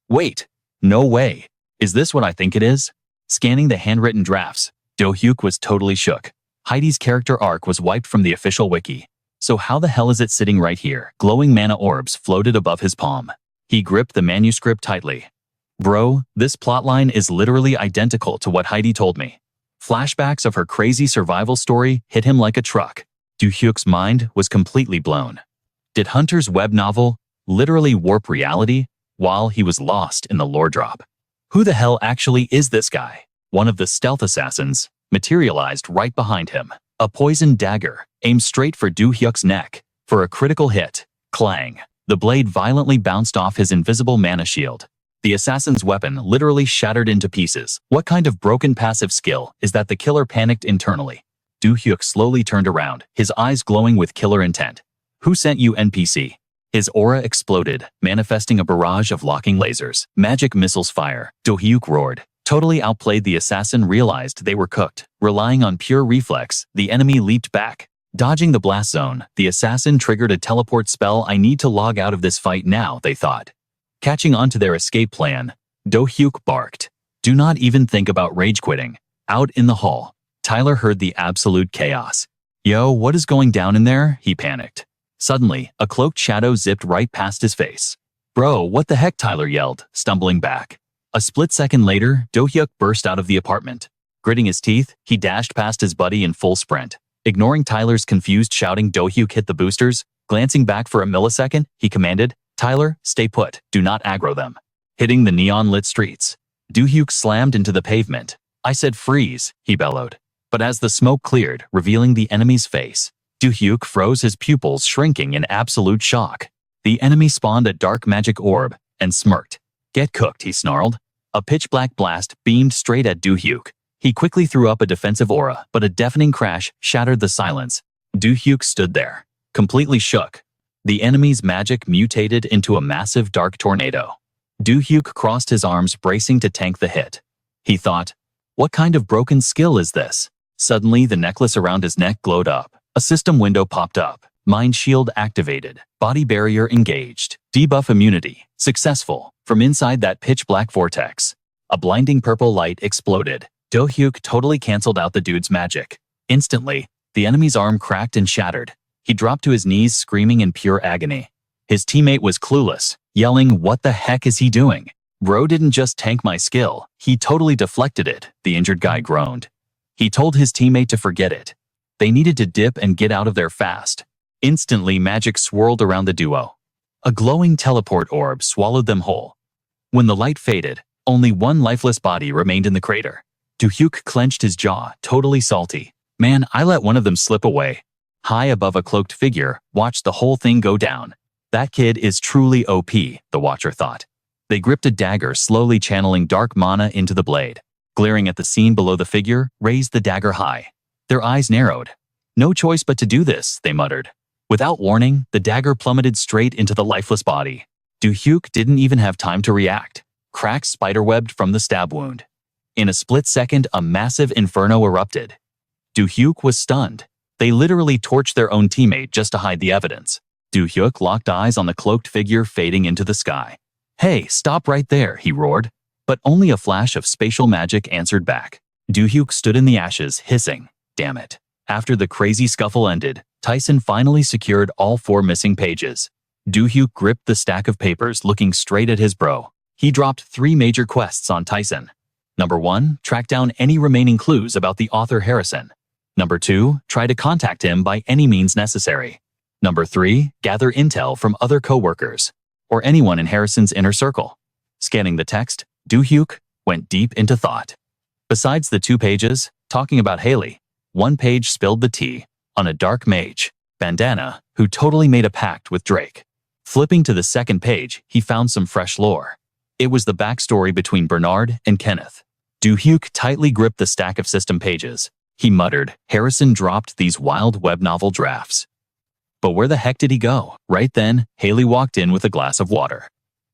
Wait, no way. Is this what I think it is? Scanning the handwritten drafts, Do-hyuk was totally shook. Heidi's character arc was wiped from the official wiki. So how the hell is it sitting right here? Glowing mana orbs floated above his palm. He gripped the manuscript tightly. Bro, this plotline is literally identical to what Heidi told me. Flashbacks of her crazy survival story hit him like a truck. Do-hyuk's mind was completely blown. Did Hunter's web novel literally warp reality while he was lost in the lore drop? Who the hell actually is this guy? One of the stealth assassins materialized right behind him. A poisoned dagger aimed straight for Do-hyuk's neck. For a critical hit, clang. The blade violently bounced off his invisible mana shield. The assassin's weapon literally shattered into pieces. What kind of broken passive skill is that? The killer panicked internally. Do-hyuk slowly turned around, his eyes glowing with killer intent. Who sent you, NPC? His aura exploded, manifesting a barrage of locking lasers. Magic missiles fire, Do-hyuk roared. Totally outplayed, the assassin realized they were cooked. Relying on pure reflex, the enemy leaped back. Dodging the blast zone, the assassin triggered a teleport spell. I need to log out of this fight now, they thought. Catching on to their escape plan, Do-hyuk barked. Do not even think about rage quitting. Out in the hall, Tyler heard the absolute chaos. Yo, what is going down in there? He panicked. Suddenly, a cloaked shadow zipped right past his face. Bro, what the heck? Tyler yelled, stumbling back. A split second later, Do-hyuk burst out of the apartment. Gritting his teeth, he dashed past his buddy in full sprint. Ignoring Tyler's confused shouting, Do-hyuk hit the boosters. Glancing back for a millisecond, he commanded, Tyler, stay put, do not aggro them. Hitting the neon-lit streets, Do-hyuk slammed into the pavement. I said freeze, he bellowed. But as the smoke cleared, revealing the enemy's face, Do-hyuk froze, his pupils shrinking in absolute shock. The enemy spawned a dark magic orb and smirked. Get cooked, he snarled. A pitch-black blast beamed straight at Do-hyuk. He quickly threw up a defensive aura, but a deafening crash shattered the silence. Do-hyuk stood there, completely shook. The enemy's magic mutated into a massive dark tornado. Do-hyuk crossed his arms, bracing to tank the hit. He thought, what kind of broken skill is this? Suddenly, the necklace around his neck glowed up. A system window popped up. Mind shield activated. Body barrier engaged. Debuff immunity. Successful. From inside that pitch-black vortex, a blinding purple light exploded. Do-hyuk totally canceled out the dude's magic. Instantly, the enemy's arm cracked and shattered. He dropped to his knees, screaming in pure agony. His teammate was clueless, yelling, what the heck is he doing? Bro didn't just tank my skill, he totally deflected it, the injured guy groaned. He told his teammate to forget it. They needed to dip and get out of there fast. Instantly, magic swirled around the duo. A glowing teleport orb swallowed them whole. When the light faded, only one lifeless body remained in the crater. Do-hyuk clenched his jaw, totally salty. Man, I let one of them slip away. High above a cloaked figure, watched the whole thing go down. That kid is truly OP, the watcher thought. They gripped a dagger, slowly channeling dark mana into the blade. Glaring at the scene below the figure, raised the dagger high. Their eyes narrowed. No choice but to do this, they muttered. Without warning, the dagger plummeted straight into the lifeless body. Do-hyuk didn't even have time to react. Cracks spiderwebbed from the stab wound. In a split second, a massive inferno erupted. Do-hyuk was stunned. They literally torched their own teammate just to hide the evidence. Do-hyuk locked eyes on the cloaked figure fading into the sky. Hey, stop right there, he roared. But only a flash of spatial magic answered back. Do-hyuk stood in the ashes, hissing, damn it. After the crazy scuffle ended, Tyson finally secured all 4 missing pages. Do-hyuk gripped the stack of papers, looking straight at his bro. He dropped 3 major quests on Tyson. Number 1, track down any remaining clues about the author Harrison. Number 2, try to contact him by any means necessary. Number 3, gather intel from other co-workers, or anyone in Harrison's inner circle. Scanning the text, Do-hyuk went deep into thought. Besides the 2 pages, talking about Haley, 1 page spilled the tea on a dark mage, Bandana, who totally made a pact with Drake. Flipping to the 2nd page, he found some fresh lore. It was the backstory between Bernard and Kenneth. Do-hyuk tightly gripped the stack of system pages. He muttered, Harrison dropped these wild web novel drafts. But where the heck did he go? Right then, Haley walked in with a glass of water.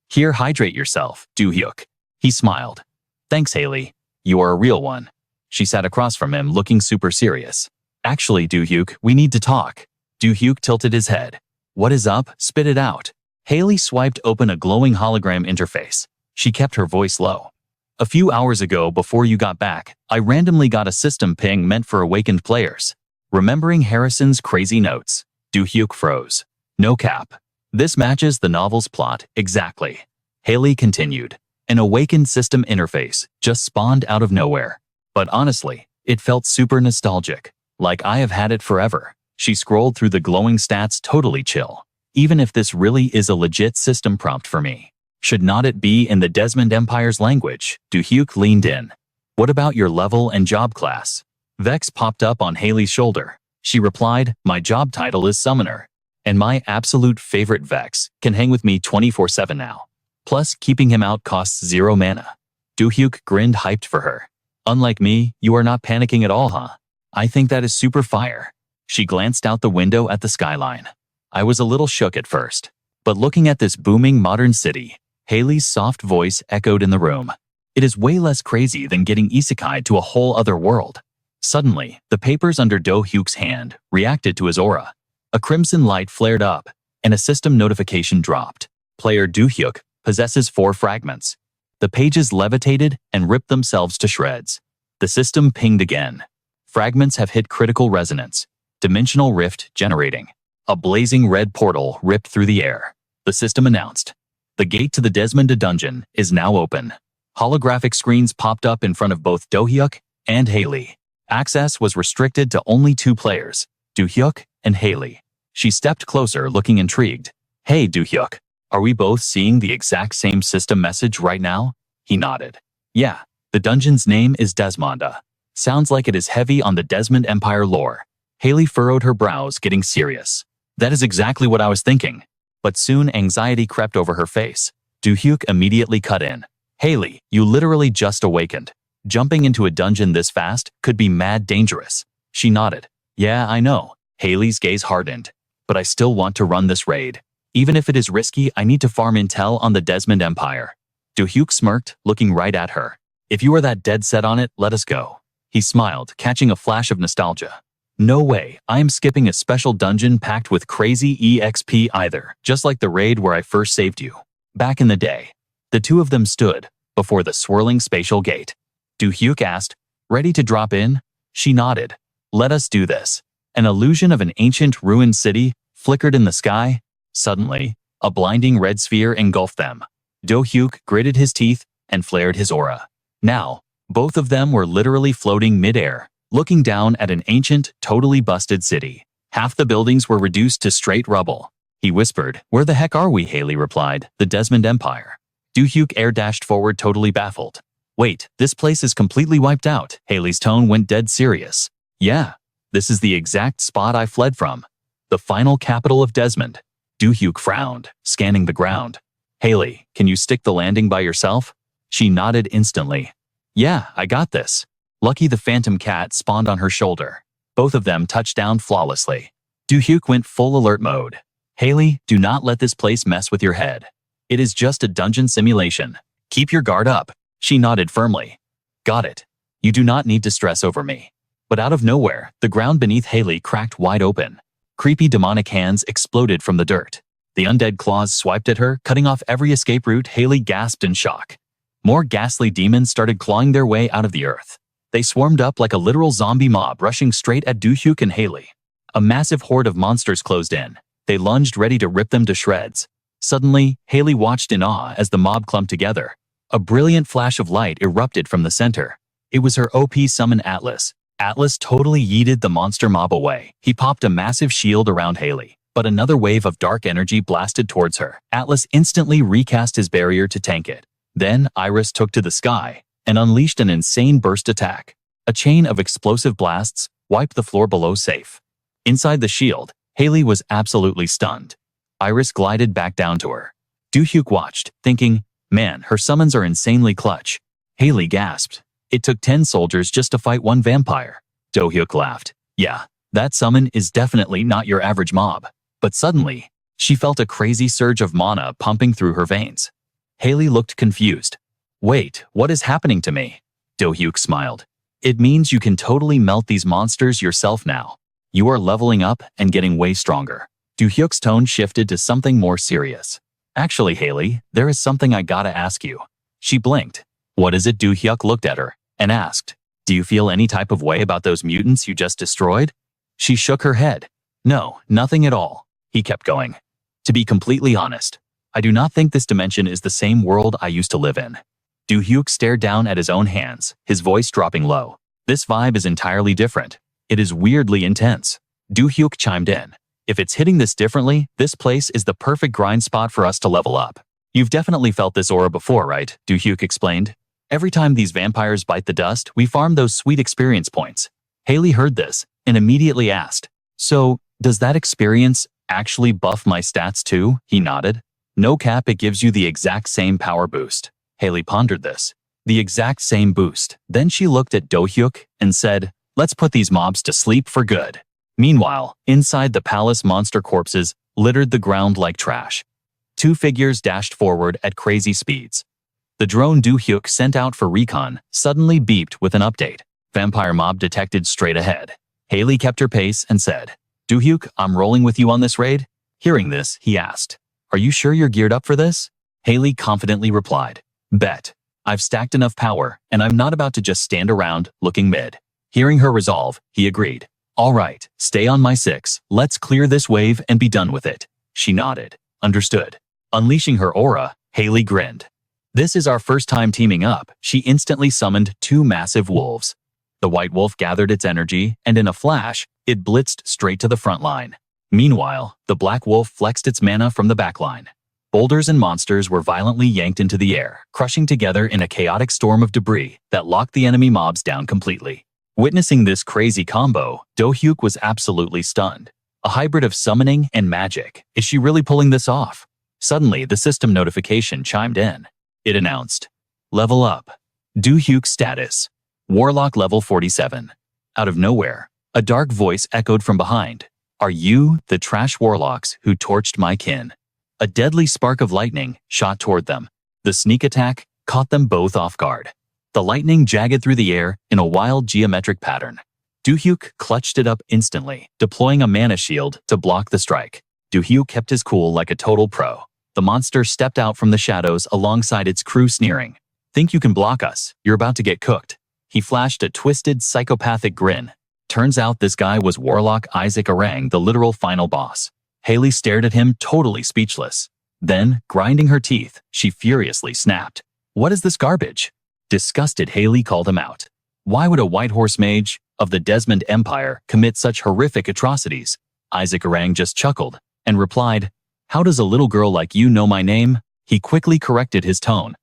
Here, hydrate yourself, Do-hyuk. He smiled. Thanks, Haley. You are a real one. She sat across from him, looking super serious. Actually, Do-hyuk, we need to talk. Do-hyuk tilted his head. What is up? Spit it out. Haley swiped open a glowing hologram interface. She kept her voice low. A few hours ago, before you got back, I randomly got a system ping meant for awakened players. Remembering Harrison's crazy notes, Do-hyuk froze. No cap. This matches the novel's plot exactly. Haley continued. An awakened system interface just spawned out of nowhere. But honestly, it felt super nostalgic. Like I have had it forever. She scrolled through the glowing stats, totally chill. Even if this really is a legit system prompt for me, should not it be in the Desmond Empire's language? Do-hyuk leaned in. What about your level and job class? Vex popped up on Haley's shoulder. She replied, my job title is Summoner. And my absolute favorite Vex can hang with me 24/7 now. Plus, keeping him out costs 0 mana. Do-hyuk grinned, hyped for her. Unlike me, you are not panicking at all, huh? I think that is super fire. She glanced out the window at the skyline. I was a little shook at first. But looking at this booming modern city, Haley's soft voice echoed in the room. It is way less crazy than getting isekai to a whole other world. Suddenly, the papers under Do-hyuk's hand reacted to his aura. A crimson light flared up, and a system notification dropped. Player Do-hyuk possesses 4 fragments. The pages levitated and ripped themselves to shreds. The system pinged again. Fragments have hit critical resonance. Dimensional rift generating. A blazing red portal ripped through the air. The system announced. The gate to the Desmond dungeon is now open. Holographic screens popped up in front of both Do-hyuk and Haley. Access was restricted to only 2 players, Do-hyuk and Haley. She stepped closer, looking intrigued. Hey, Do-hyuk, are we both seeing the exact same system message right now? He nodded. Yeah, the dungeon's name is Desmonda. Sounds like it is heavy on the Desmond Empire lore. Haley furrowed her brows, getting serious. That is exactly what I was thinking. But soon anxiety crept over her face. Do-hyuk immediately cut in. Haley, you literally just awakened. Jumping into a dungeon this fast could be mad dangerous. She nodded. Yeah, I know. Haley's gaze hardened. But I still want to run this raid. Even if it is risky, I need to farm intel on the Desmond Empire. Do-hyuk smirked, looking right at her. If you are that dead set on it, let us go. He smiled, catching a flash of nostalgia. No way, I am skipping a special dungeon packed with crazy EXP either, just like the raid where I first saved you. Back in the day. The two of them stood before the swirling spatial gate. Do-hyuk asked, ready to drop in? She nodded. Let us do this. An illusion of an ancient ruined city flickered in the sky. Suddenly, a blinding red sphere engulfed them. Do-hyuk gritted his teeth and flared his aura. Now, both of them were literally floating mid-air, looking down at an ancient, totally busted city. Half the buildings were reduced to straight rubble. He whispered, where the heck are we? Haley replied, the Desmond Empire. Do-hyuk air dashed forward, totally baffled. Wait, this place is completely wiped out. Haley's tone went dead serious. Yeah, this is the exact spot I fled from. The final capital of Desmond. Do-hyuk frowned, scanning the ground. Haley, can you stick the landing by yourself? She nodded instantly. Yeah, I got this. Lucky the phantom cat spawned on her shoulder. Both of them touched down flawlessly. Do-hyuk went full alert mode. Haley, do not let this place mess with your head. It is just a dungeon simulation. Keep your guard up. She nodded firmly. Got it. You do not need to stress over me. But out of nowhere, the ground beneath Haley cracked wide open. Creepy demonic hands exploded from the dirt. The undead claws swiped at her, cutting off every escape route. Haley gasped in shock. More ghastly demons started clawing their way out of the earth. They swarmed up like a literal zombie mob, rushing straight at Do-hyuk and Haley. A massive horde of monsters closed in. They lunged, ready to rip them to shreds. Suddenly, Haley watched in awe as the mob clumped together. A brilliant flash of light erupted from the center. It was her OP summon Atlas. Atlas totally yeeted the monster mob away. He popped a massive shield around Haley, but another wave of dark energy blasted towards her. Atlas instantly recast his barrier to tank it. Then Iris took to the sky and unleashed an insane burst attack. A chain of explosive blasts wiped the floor below safe. Inside the shield, Haley was absolutely stunned. Iris glided back down to her. Do-hyuk watched, thinking, man, her summons are insanely clutch. Haley gasped. It took 10 soldiers just to fight one vampire. Do-hyuk laughed. Yeah, that summon is definitely not your average mob. But suddenly, she felt a crazy surge of mana pumping through her veins. Haley looked confused. Wait, what is happening to me? Do-hyuk smiled. It means you can totally melt these monsters yourself now. You are leveling up and getting way stronger. Do-hyuk's tone shifted to something more serious. Actually, Haley, there is something I gotta ask you. She blinked. What is it? Do-hyuk looked at her and asked, do you feel any type of way about those mutants you just destroyed? She shook her head. No, nothing at all. He kept going. To be completely honest, I do not think this dimension is the same world I used to live in. Do-hyuk stared down at his own hands, his voice dropping low. This vibe is entirely different. It is weirdly intense. Do-hyuk chimed in. If it's hitting this differently, this place is the perfect grind spot for us to level up. You've definitely felt this aura before, right? Do-hyuk explained. Every time these vampires bite the dust, we farm those sweet experience points. Haley heard this and immediately asked, so, does that experience actually buff my stats too? He nodded. No cap, it gives you the exact same power boost. Haley pondered this. The exact same boost. Then she looked at Do-hyuk and said, let's put these mobs to sleep for good. Meanwhile, inside the palace, monster corpses littered the ground like trash. Two figures dashed forward at crazy speeds. The drone Do-hyuk sent out for recon suddenly beeped with an update. Vampire mob detected straight ahead. Haley kept her pace and said, Do-hyuk, I'm rolling with you on this raid? Hearing this, he asked, are you sure you're geared up for this? Haley confidently replied, bet. I've stacked enough power, and I'm not about to just stand around looking mid. Hearing her resolve, he agreed. All right, stay on my 6. Let's clear this wave and be done with it. She nodded. Understood. Unleashing her aura, Haley grinned. This is our first time teaming up. She instantly summoned 2 massive wolves. The white wolf gathered its energy, and in a flash, it blitzed straight to the front line. Meanwhile, the black wolf flexed its mana from the back line. Boulders and monsters were violently yanked into the air, crushing together in a chaotic storm of debris that locked the enemy mobs down completely. Witnessing this crazy combo, Do-hyuk was absolutely stunned. A hybrid of summoning and magic. Is she really pulling this off? Suddenly, the system notification chimed in. It announced, level up. Do-hyuk status. Warlock level 47. Out of nowhere, a dark voice echoed from behind. Are you the trash warlocks who torched my kin? A deadly spark of lightning shot toward them. The sneak attack caught them both off guard. The lightning jagged through the air in a wild geometric pattern. Do-hyuk clutched it up instantly, deploying a mana shield to block the strike. Do-hyuk kept his cool like a total pro. The monster stepped out from the shadows alongside its crew, sneering. "Think you can block us? You're about to get cooked." He flashed a twisted, psychopathic grin. Turns out this guy was Warlock Isaac Orang, the literal final boss. Haley stared at him, totally speechless. Then, grinding her teeth, she furiously snapped. "What is this garbage?" Disgusted, Haley called him out. Why would a White Horse mage of the Desmond Empire commit such horrific atrocities? Isaac Orang just chuckled and replied, "How does a little girl like you know my name?" He quickly corrected his tone.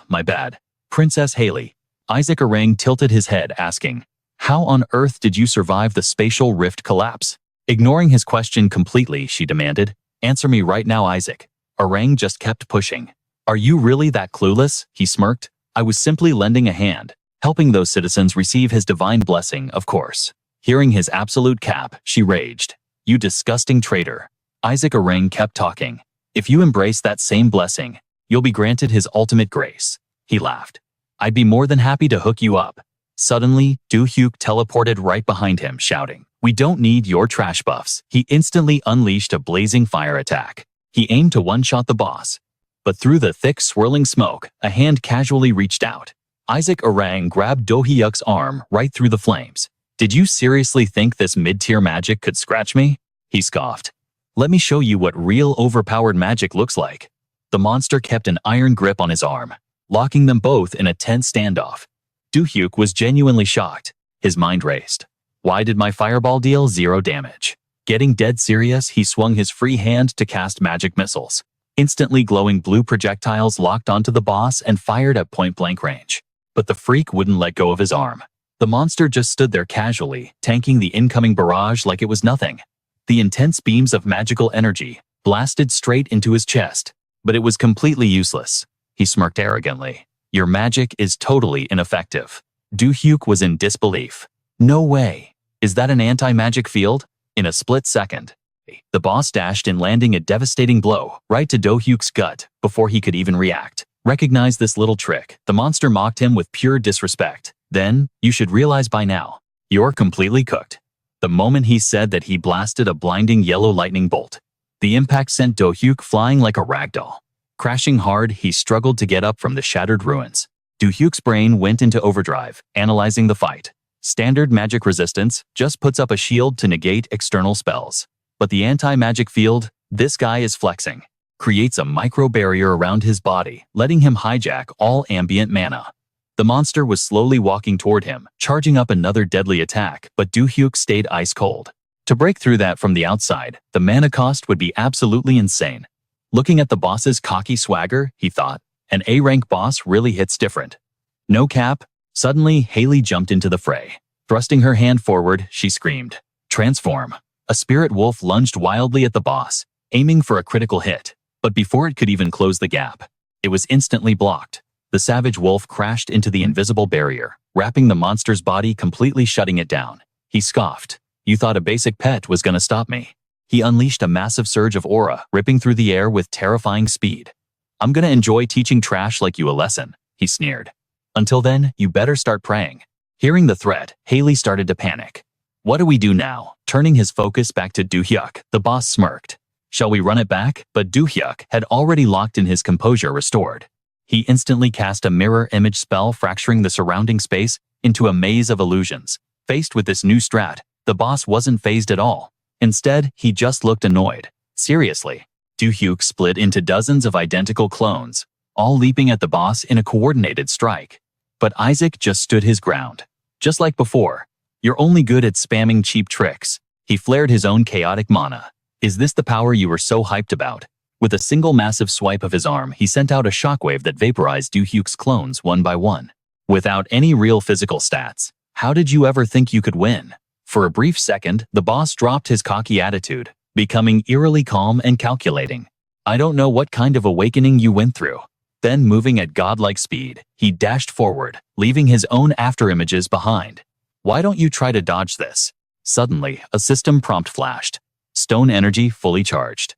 My bad. Princess Haley." Isaac Orang tilted his head, asking, "How on earth did you survive the spatial rift collapse?" Ignoring his question completely, she demanded, "Answer me right now, Isaac." Orang just kept pushing. "Are you really that clueless?" He smirked. "I was simply lending a hand, helping those citizens receive his divine blessing, of course." Hearing his absolute cap, she raged. "You disgusting traitor." Isaac Orang kept talking. "If you embrace that same blessing, you'll be granted his ultimate grace." He laughed. "I'd be more than happy to hook you up." Suddenly, Do-hyuk teleported right behind him, shouting, "We don't need your trash buffs." He instantly unleashed a blazing fire attack. He aimed to one-shot the boss. But through the thick, swirling smoke, a hand casually reached out. Isaac Orang grabbed Do-hyuk's arm right through the flames. "Did you seriously think this mid-tier magic could scratch me?" He scoffed. "Let me show you what real overpowered magic looks like." The monster kept an iron grip on his arm, locking them both in a tense standoff. Do-hyuk was genuinely shocked. His mind raced. Why did my fireball deal 0 damage? Getting dead serious, he swung his free hand to cast magic missiles. Instantly glowing blue projectiles locked onto the boss and fired at point-blank range. But the freak wouldn't let go of his arm. The monster just stood there casually, tanking the incoming barrage like it was nothing. The intense beams of magical energy blasted straight into his chest, but it was completely useless. He smirked arrogantly. "Your magic is totally ineffective." Do-hyuk was in disbelief. "No way. Is that an anti-magic field?" In a split second, the boss dashed in, landing a devastating blow right to Do-hyuk's gut before he could even react. "Recognize this little trick?" The monster mocked him with pure disrespect. "Then, you should realize by now, you're completely cooked." The moment he said that, he blasted a blinding yellow lightning bolt. The impact sent Do-hyuk flying like a ragdoll. Crashing hard, he struggled to get up from the shattered ruins. Do-hyuk's brain went into overdrive, analyzing the fight. Standard magic resistance just puts up a shield to negate external spells. But the anti-magic field, this guy is flexing, creates a micro-barrier around his body, letting him hijack all ambient mana. The monster was slowly walking toward him, charging up another deadly attack, but Do-hyuk stayed ice cold. To break through that from the outside, the mana cost would be absolutely insane. Looking at the boss's cocky swagger, he thought, an A-rank boss really hits different. No cap. Suddenly, Haley jumped into the fray. Thrusting her hand forward, she screamed, "Transform!" A spirit wolf lunged wildly at the boss, aiming for a critical hit. But before it could even close the gap, it was instantly blocked. The savage wolf crashed into the invisible barrier, wrapping the monster's body, completely shutting it down. He scoffed. "You thought a basic pet was gonna stop me?" He unleashed a massive surge of aura, ripping through the air with terrifying speed. "I'm gonna enjoy teaching trash like you a lesson," he sneered. "Until then, you better start praying." Hearing the threat, Haley started to panic. "What do we do now?" Turning his focus back to Do-hyuk, the boss smirked. "Shall we run it back?" But Do-hyuk had already locked in, his composure restored. He instantly cast a mirror image spell, fracturing the surrounding space into a maze of illusions. Faced with this new strat, the boss wasn't fazed at all. Instead, he just looked annoyed. Seriously. Do-hyuk split into dozens of identical clones, all leaping at the boss in a coordinated strike. But Isaac just stood his ground. Just like before, "You're only good at spamming cheap tricks." He flared his own chaotic mana. "Is this the power you were so hyped about?" With a single massive swipe of his arm, he sent out a shockwave that vaporized Do-hyuk's clones one by one. Without any real physical stats, how did you ever think you could win? For a brief second, the boss dropped his cocky attitude, becoming eerily calm and calculating. "I don't know what kind of awakening you went through." Then, moving at godlike speed, he dashed forward, leaving his own afterimages behind. "Why don't you try to dodge this?" Suddenly, a system prompt flashed. "Stone energy fully charged."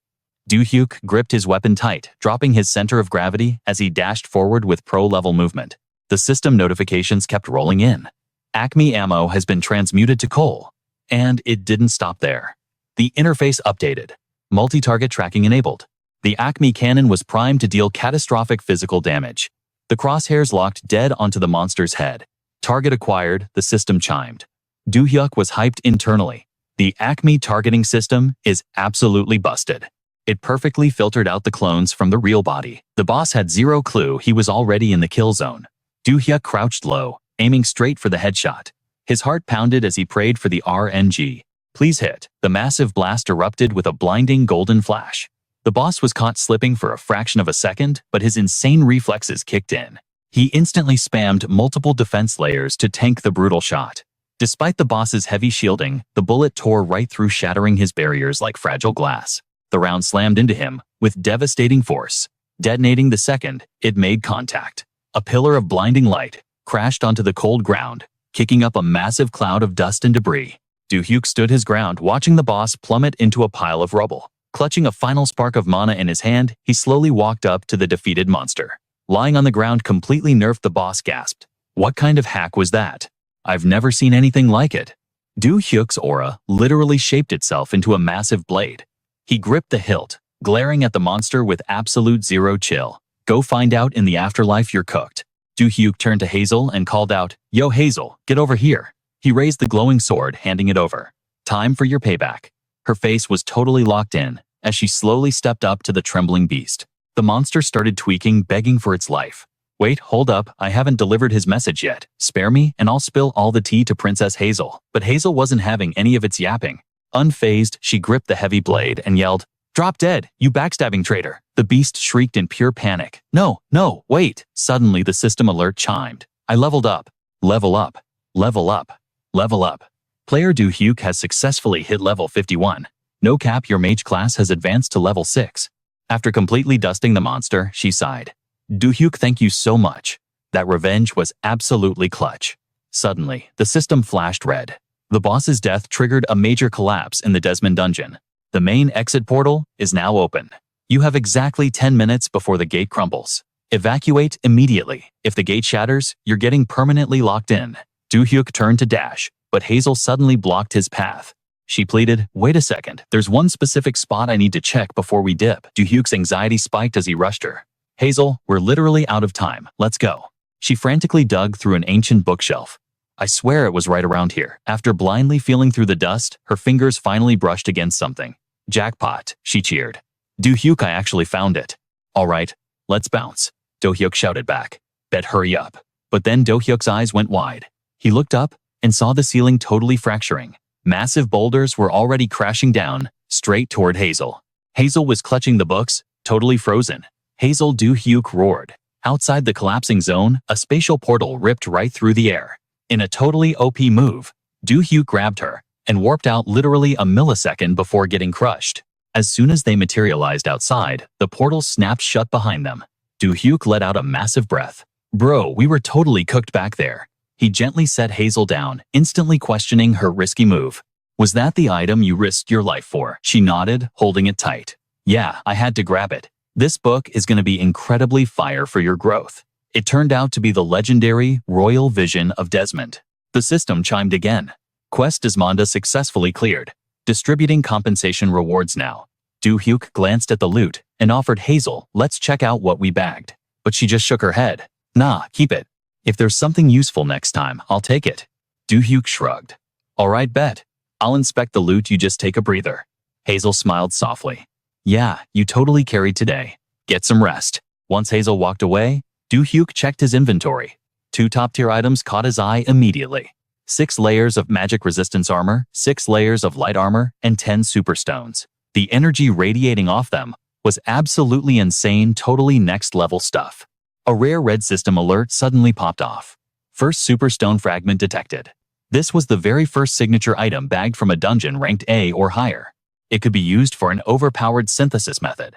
Do-hyuk gripped his weapon tight, dropping his center of gravity as he dashed forward with pro-level movement. The system notifications kept rolling in. Acme ammo has been transmuted to coal. And it didn't stop there. The interface updated. Multi-target tracking enabled. The Acme cannon was primed to deal catastrophic physical damage. The crosshairs locked dead onto the monster's head. Target acquired, the system chimed. Do-hyuk was hyped internally. The Acme targeting system is absolutely busted. It perfectly filtered out the clones from the real body. The boss had zero clue he was already in the kill zone. Do-hyuk crouched low, aiming straight for the headshot. His heart pounded as he prayed for the RNG. Please hit. The massive blast erupted with a blinding golden flash. The boss was caught slipping for a fraction of a second, but his insane reflexes kicked in. He instantly spammed multiple defense layers to tank the brutal shot. Despite the boss's heavy shielding, the bullet tore right through, shattering his barriers like fragile glass. The round slammed into him with devastating force. Detonating the second it made contact. A pillar of blinding light crashed onto the cold ground, kicking up a massive cloud of dust and debris. Do-hyuk stood his ground, watching the boss plummet into a pile of rubble. Clutching a final spark of mana in his hand, he slowly walked up to the defeated monster. Lying on the ground, completely nerfed, the boss gasped. What kind of hack was that? I've never seen anything like it. Do-hyuk's aura literally shaped itself into a massive blade. He gripped the hilt, glaring at the monster with absolute zero chill. Go find out in the afterlife you're cooked. Do-hyuk turned to Hazel and called out, Yo Hazel, get over here. He raised the glowing sword, handing it over. Time for your payback. Her face was totally locked in as she slowly stepped up to the trembling beast. The monster started tweaking, begging for its life. Wait, hold up, I haven't delivered his message yet. Spare me and I'll spill all the tea to Princess Hazel. But Hazel wasn't having any of its yapping. Unfazed, she gripped the heavy blade and yelled, Drop dead, you backstabbing traitor. The beast shrieked in pure panic. No, wait. Suddenly the system alert chimed. I leveled up. Level up. Level up. Level up. Player Do-hyuk has successfully hit level 51. No cap, your mage class has advanced to level 6. After completely dusting the monster, she sighed. Do-hyuk, thank you so much. That revenge was absolutely clutch. Suddenly, the system flashed red. The boss's death triggered a major collapse in the Desmond dungeon. The main exit portal is now open. You have exactly 10 minutes before the gate crumbles. Evacuate immediately. If the gate shatters, you're getting permanently locked in. Do-hyuk turned to dash, but Hazel suddenly blocked his path. She pleaded, wait a second, there's one specific spot I need to check before we dip. Do-hyuk's anxiety spiked as he rushed her. Hazel, we're literally out of time. Let's go. She frantically dug through an ancient bookshelf. I swear it was right around here. After blindly feeling through the dust, her fingers finally brushed against something. Jackpot, she cheered. Do-hyuk, I actually found it. All right, let's bounce. Do-hyuk shouted back. Bet hurry up. But then Do-hyuk's eyes went wide. He looked up and saw the ceiling totally fracturing. Massive boulders were already crashing down, straight toward Hazel. Hazel was clutching the books, totally frozen. Hazel, Do-hyuk roared. Outside the collapsing zone, a spatial portal ripped right through the air. In a totally OP move, Do-hyuk grabbed her and warped out literally a millisecond before getting crushed. As soon as they materialized outside, the portal snapped shut behind them. Do-hyuk let out a massive breath. Bro, we were totally cooked back there. He gently set Hazel down, instantly questioning her risky move. Was that the item you risked your life for? She nodded, holding it tight. Yeah, I had to grab it. This book is going to be incredibly fire for your growth. It turned out to be the legendary Royal Vision of Desmond. The system chimed again. Quest Desmonda successfully cleared. Distributing compensation rewards now. Do-hyuk glanced at the loot and offered Hazel, let's check out what we bagged. But she just shook her head. Nah, keep it. If there's something useful next time, I'll take it. Do-hyuk shrugged. All right, bet. I'll inspect the loot, you just take a breather. Hazel smiled softly. Yeah, you totally carried today. Get some rest. Once Hazel walked away, Do-hyuk checked his inventory. 2 top-tier items caught his eye immediately. 6 layers of magic resistance armor, 6 layers of light armor, and 10 superstones. The energy radiating off them was absolutely insane, totally next-level stuff. A rare red system alert suddenly popped off. First superstone fragment detected. This was the very first signature item bagged from a dungeon ranked A or higher. It could be used for an overpowered synthesis method.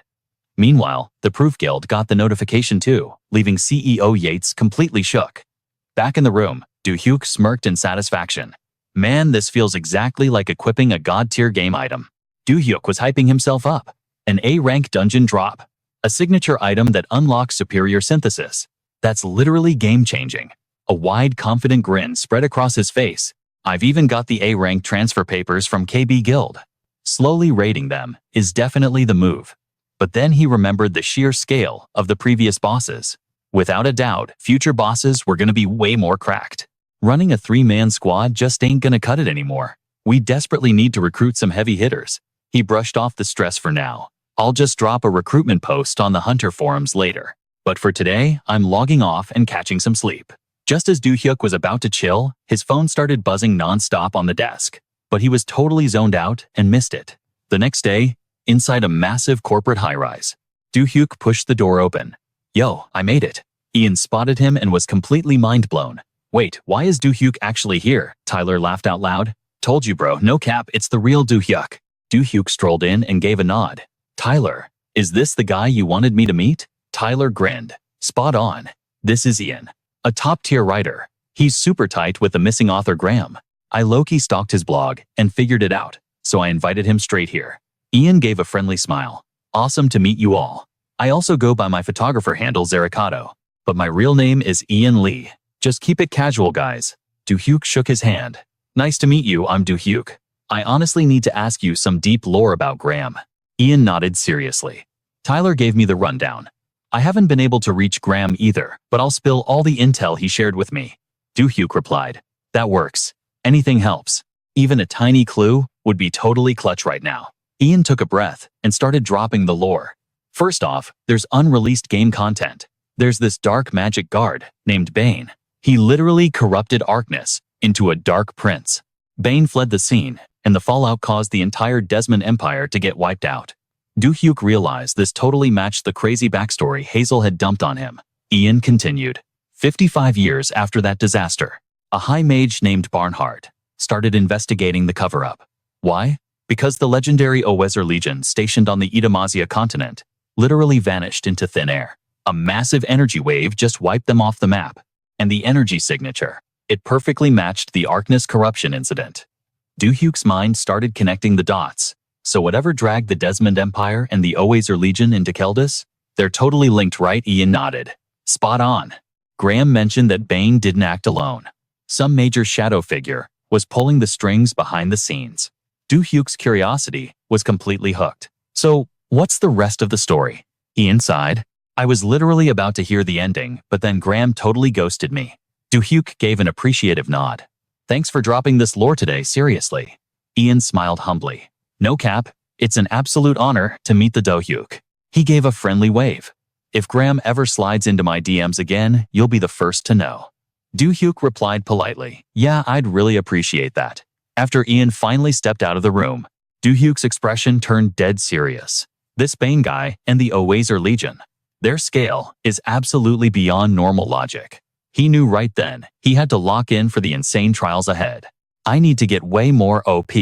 Meanwhile, the Proof Guild got the notification too, leaving CEO Yates completely shook. Back in the room, Do-hyuk smirked in satisfaction. Man, this feels exactly like equipping a god-tier game item. Do-hyuk was hyping himself up. An A-rank dungeon drop. A signature item that unlocks superior synthesis. That's literally game-changing. A wide, confident grin spread across his face. I've even got the A-rank transfer papers from KB Guild. Slowly rating them is definitely the move. But then he remembered the sheer scale of the previous bosses. Without a doubt, future bosses were gonna be way more cracked. Running a 3-man squad just ain't gonna cut it anymore. We desperately need to recruit some heavy hitters. He brushed off the stress for now. I'll just drop a recruitment post on the Hunter forums later. But for today, I'm logging off and catching some sleep. Just as Do-hyuk was about to chill, his phone started buzzing non-stop on the desk. But he was totally zoned out and missed it. The next day, inside a massive corporate high-rise, Do-hyuk pushed the door open. Yo, I made it. Ian spotted him and was completely mind-blown. Wait, why is Do-hyuk actually here? Tyler laughed out loud. Told you bro, no cap, it's the real Do-hyuk. Do-hyuk strolled in and gave a nod. Tyler, is this the guy you wanted me to meet? Tyler grinned. Spot on. This is Ian. A top-tier writer. He's super tight with the missing author Graham. I low-key stalked his blog and figured it out, so I invited him straight here. Ian gave a friendly smile. Awesome to meet you all. I also go by my photographer handle Zerikato, but my real name is Ian Lee. Just keep it casual, guys. Do-hyuk shook his hand. Nice to meet you, I'm Do-hyuk. I honestly need to ask you some deep lore about Graham. Ian nodded seriously. Tyler gave me the rundown. I haven't been able to reach Graham either, but I'll spill all the intel he shared with me. Do-hyuk replied. That works. Anything helps. Even a tiny clue would be totally clutch right now. Ian took a breath and started dropping the lore. First off, there's unreleased game content. There's this dark magic guard named Bane. He literally corrupted Arkness into a dark prince. Bane fled the scene, and the fallout caused the entire Desmond Empire to get wiped out. Do-hyuk realized this totally matched the crazy backstory Hazel had dumped on him. Ian continued. 55 years after that disaster, a high mage named Barnhart started investigating the cover-up. Why? Because the legendary Owezer Legion stationed on the Idamazia continent literally vanished into thin air. A massive energy wave just wiped them off the map. And the energy signature, it perfectly matched the Arkness corruption incident. Do-hyuk's mind started connecting the dots. So whatever dragged the Desmond Empire and the Owezer Legion into Keldis, they're totally linked, right? Ian nodded. Spot on. Graham mentioned that Bane didn't act alone. Some major shadow figure was pulling the strings behind the scenes. Do-hyuk's curiosity was completely hooked. So, what's the rest of the story? Ian sighed. I was literally about to hear the ending, but then Graham totally ghosted me. Do-hyuk gave an appreciative nod. Thanks for dropping this lore today, seriously. Ian smiled humbly. No cap, it's an absolute honor to meet the Do-hyuk. He gave a friendly wave. If Graham ever slides into my DMs again, you'll be the first to know. Do-hyuk replied politely. Yeah, I'd really appreciate that. After Ian finally stepped out of the room, Do-hyuk's expression turned dead serious. This Bane guy and the Owezer Legion, their scale is absolutely beyond normal logic. He knew right then he had to lock in for the insane trials ahead. I need to get way more OP.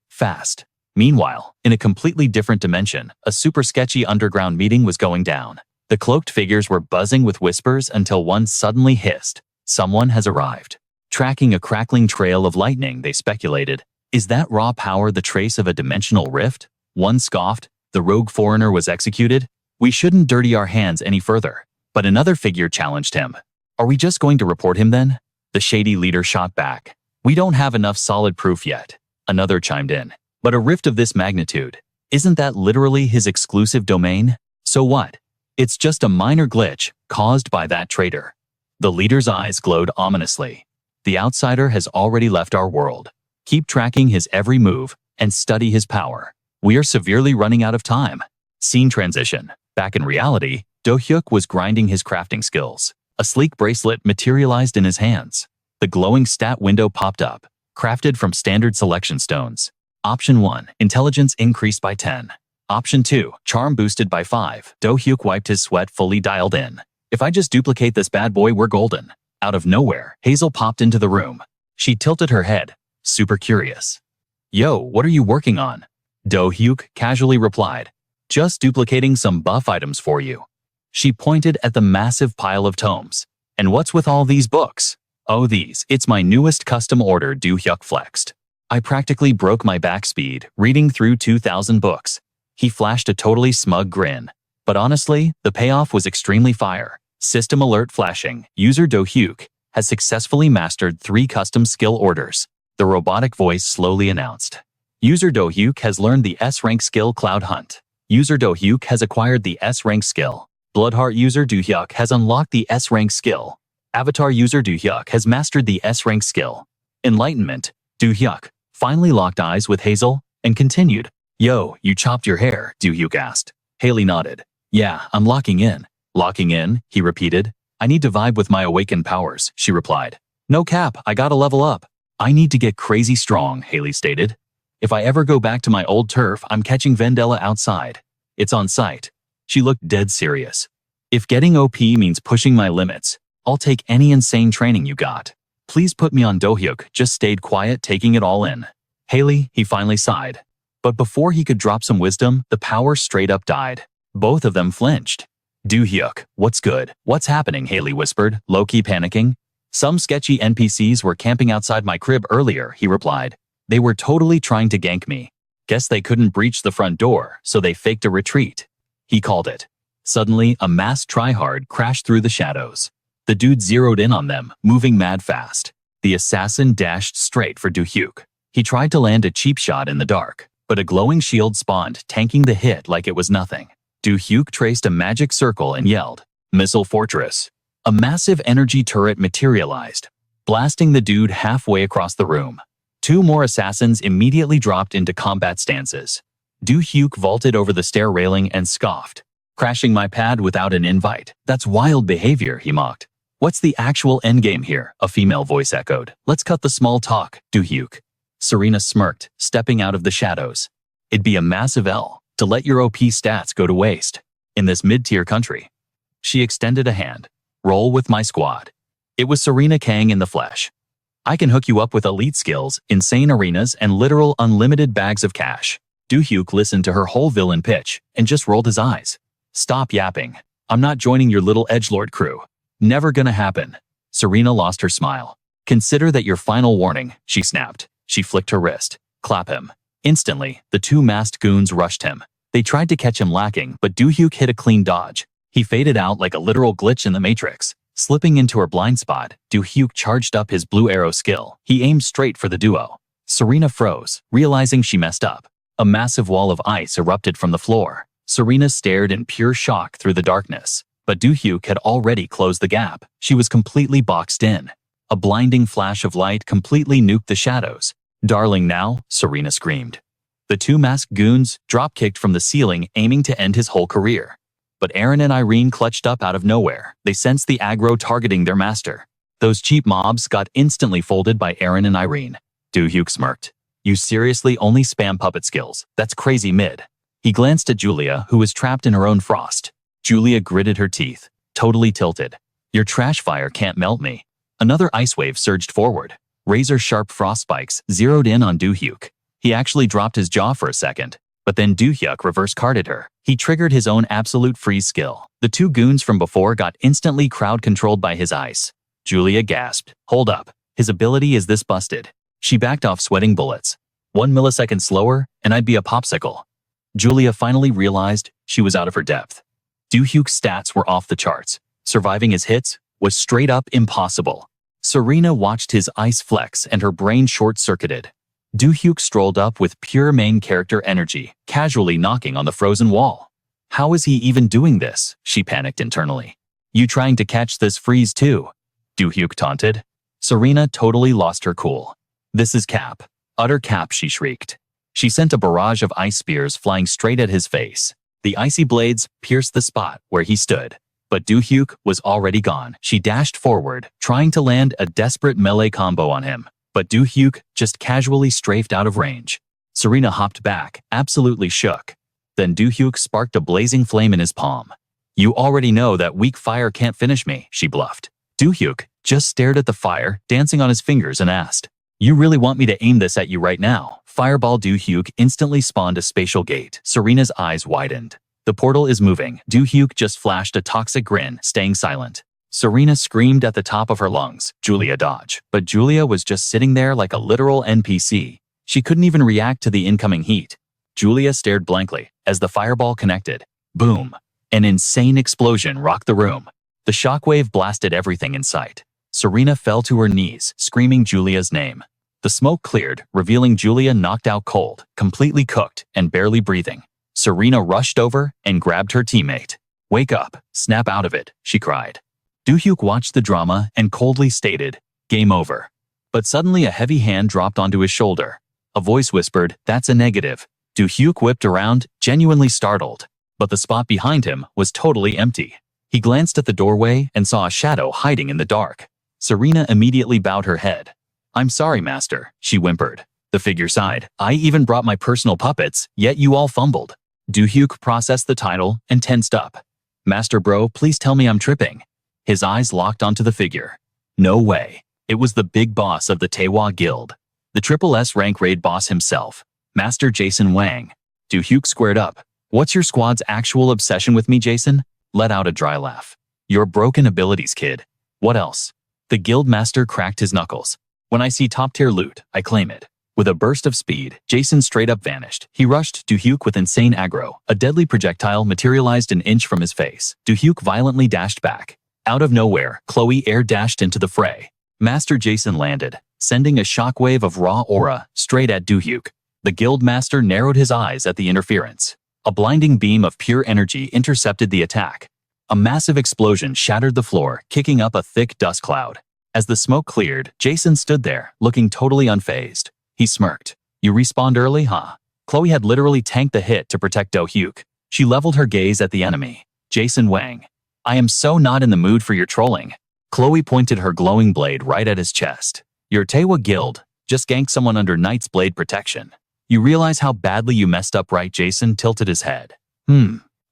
Fast. Meanwhile, in a completely different dimension, a super sketchy underground meeting was going down. The cloaked figures were buzzing with whispers until one suddenly hissed. Someone has arrived. Tracking a crackling trail of lightning, they speculated. Is that raw power the trace of a dimensional rift? One scoffed. The rogue foreigner was executed. We shouldn't dirty our hands any further. But another figure challenged him. Are we just going to report him then? The shady leader shot back. We don't have enough solid proof yet. Another chimed in. But a rift of this magnitude, isn't that literally his exclusive domain? So what? It's just a minor glitch caused by that traitor. The leader's eyes glowed ominously. The outsider has already left our world. Keep tracking his every move and study his power. We are severely running out of time. Scene transition. Back in reality, Do-hyuk was grinding his crafting skills. A sleek bracelet materialized in his hands. The glowing stat window popped up, crafted from standard selection stones. Option 1, intelligence increased by 10. Option 2, charm boosted by 5. Do-hyuk wiped his sweat, fully dialed in. If I just duplicate this bad boy, we're golden. Out of nowhere, Hazel popped into the room. She tilted her head, super curious. Yo, what are you working on? Do-hyuk casually replied. Just duplicating some buff items for you. She pointed at the massive pile of tomes. And what's with all these books? Oh, these. It's my newest custom order, Do-hyuk flexed. I practically broke my back speed reading through 2,000 books. He flashed a totally smug grin. But honestly, the payoff was extremely fire. System alert flashing. User Do-hyuk has successfully mastered 3 custom skill orders. The robotic voice slowly announced. User Do-hyuk has learned the S-rank skill Cloud Hunt. User Do-hyuk has acquired the S-rank skill. Bloodheart user Do-hyuk has unlocked the S-rank skill. Avatar user Do-hyuk has mastered the S-rank skill. Enlightenment. Do-hyuk finally locked eyes with Hazel and continued. Yo, you chopped your hair, Do-hyuk asked. Haley nodded. Yeah, I'm locking in. Locking in, he repeated. I need to vibe with my awakened powers, she replied. No cap, I gotta level up. I need to get crazy strong, Haley stated. If I ever go back to my old turf, I'm catching Vendella outside. It's on site. She looked dead serious. If getting OP means pushing my limits, I'll take any insane training you got. Please put me on. Do-hyuk just stayed quiet, taking it all in. Haley, he finally sighed. But before he could drop some wisdom, the power straight up died. Both of them flinched. Do-hyuk, what's good? What's happening? Haley whispered, low-key panicking. Some sketchy NPCs were camping outside my crib earlier, he replied. They were totally trying to gank me. Guess they couldn't breach the front door, so they faked a retreat. He called it. Suddenly, a masked tryhard crashed through the shadows. The dude zeroed in on them, moving mad fast. The assassin dashed straight for Do-hyuk. He tried to land a cheap shot in the dark, but a glowing shield spawned, tanking the hit like it was nothing. Do-hyuk traced a magic circle and yelled, Missile Fortress. A massive energy turret materialized, blasting the dude halfway across the room. 2 more assassins immediately dropped into combat stances. Do-hyuk vaulted over the stair railing and scoffed. Crashing my pad without an invite. That's wild behavior, he mocked. What's the actual endgame here? A female voice echoed. Let's cut the small talk, Do-hyuk. Serena smirked, stepping out of the shadows. It'd be a massive L to let your OP stats go to waste in this mid-tier country. She extended a hand. Roll with my squad. It was Serena Kang in the flesh. I can hook you up with elite skills, insane arenas, and literal unlimited bags of cash. Do-hyuk listened to her whole villain pitch and just rolled his eyes. Stop yapping. I'm not joining your little edgelord crew. Never gonna happen. Serena lost her smile. Consider that your final warning, she snapped. She flicked her wrist. Clap him. Instantly, the 2 masked goons rushed him. They tried to catch him lacking, but Do-hyuk hit a clean dodge. He faded out like a literal glitch in the Matrix. Slipping into her blind spot, Do-hyuk charged up his blue arrow skill. He aimed straight for the duo. Serena froze, realizing she messed up. A massive wall of ice erupted from the floor. Serena stared in pure shock through the darkness. But Do-hyuk had already closed the gap. She was completely boxed in. A blinding flash of light completely nuked the shadows. Darling now, Serena screamed. The 2 masked goons drop-kicked from the ceiling, aiming to end his whole career. But Aaron and Irene clutched up out of nowhere. They sensed the aggro targeting their master. Those cheap mobs got instantly folded by Aaron and Irene. Do-hyuk smirked. You seriously only spam puppet skills? That's crazy mid. He glanced at Julia, who was trapped in her own frost. Julia gritted her teeth, totally tilted. Your trash fire can't melt me. Another ice wave surged forward. Razor-sharp frost spikes zeroed in on Do-hyuk. He actually dropped his jaw for a second. But then Do-hyuk reverse-carded her. He triggered his own absolute freeze skill. The 2 goons from before got instantly crowd-controlled by his ice. Julia gasped. Hold up. His ability is this busted. She backed off, sweating bullets. 1 millisecond slower, and I'd be a popsicle. Julia finally realized she was out of her depth. Do-hyuk's stats were off the charts. Surviving his hits was straight-up impossible. Serena watched his ice flex and her brain short-circuited. Do-hyuk strolled up with pure main character energy, casually knocking on the frozen wall. How is he even doing this? She panicked internally. You trying to catch this freeze too? Do-hyuk taunted. Serena totally lost her cool. This is cap. Utter cap, she shrieked. She sent a barrage of ice spears flying straight at his face. The icy blades pierced the spot where he stood. But Do-hyuk was already gone. She dashed forward, trying to land a desperate melee combo on him. But Do-hyuk just casually strafed out of range. Serena hopped back, absolutely shook. Then Do-hyuk sparked a blazing flame in his palm. You already know that weak fire can't finish me, she bluffed. Do-hyuk just stared at the fire, dancing on his fingers, and asked, You really want me to aim this at you right now? Fireball. Do-hyuk instantly spawned a spatial gate. Serena's eyes widened. The portal is moving. Do-hyuk just flashed a toxic grin, staying silent. Serena screamed at the top of her lungs, Julia dodge. But Julia was just sitting there like a literal NPC. She couldn't even react to the incoming heat. Julia stared blankly as the fireball connected. Boom! An insane explosion rocked the room. The shockwave blasted everything in sight. Serena fell to her knees, screaming Julia's name. The smoke cleared, revealing Julia knocked out cold, completely cooked, and barely breathing. Serena rushed over and grabbed her teammate. "Wake up, snap out of it," she cried. Do-hyuk watched the drama and coldly stated, "Game over." But suddenly a heavy hand dropped onto his shoulder. A voice whispered, "That's a negative." Do-hyuk whipped around, genuinely startled. But the spot behind him was totally empty. He glanced at the doorway and saw a shadow hiding in the dark. Serena immediately bowed her head. "I'm sorry, Master," she whimpered. The figure sighed. "I even brought my personal puppets, yet you all fumbled." Do-hyuk processed the title and tensed up. "Master bro, please tell me I'm tripping." His eyes locked onto the figure. No way. It was the big boss of the Taewa Guild. The Triple S rank raid boss himself, Master Jason Wang. Do-hyuk squared up. "What's your squad's actual obsession with me, Jason?" Let out a dry laugh. "Your broken abilities, kid. What else?" The guild master cracked his knuckles. "When I see top-tier loot, I claim it." With a burst of speed, Jason straight up vanished. He rushed Do-hyuk with insane aggro. A deadly projectile materialized an inch from his face. Do-hyuk violently dashed back. Out of nowhere, Chloe air dashed into the fray. Master Jason landed, sending a shockwave of raw aura straight at Do-hyuk. The guild master narrowed his eyes at the interference. A blinding beam of pure energy intercepted the attack. A massive explosion shattered the floor, kicking up a thick dust cloud. As the smoke cleared, Jason stood there, looking totally unfazed. He smirked. "You respawned early, huh?" Chloe had literally tanked the hit to protect Do-hyuk. She leveled her gaze at the enemy. "Jason Wang. I am so not in the mood for your trolling." Chloe pointed her glowing blade right at his chest. "Your Taewa Guild just ganked someone under Knight's Blade protection. You realize how badly you messed up, right?" Jason tilted his head.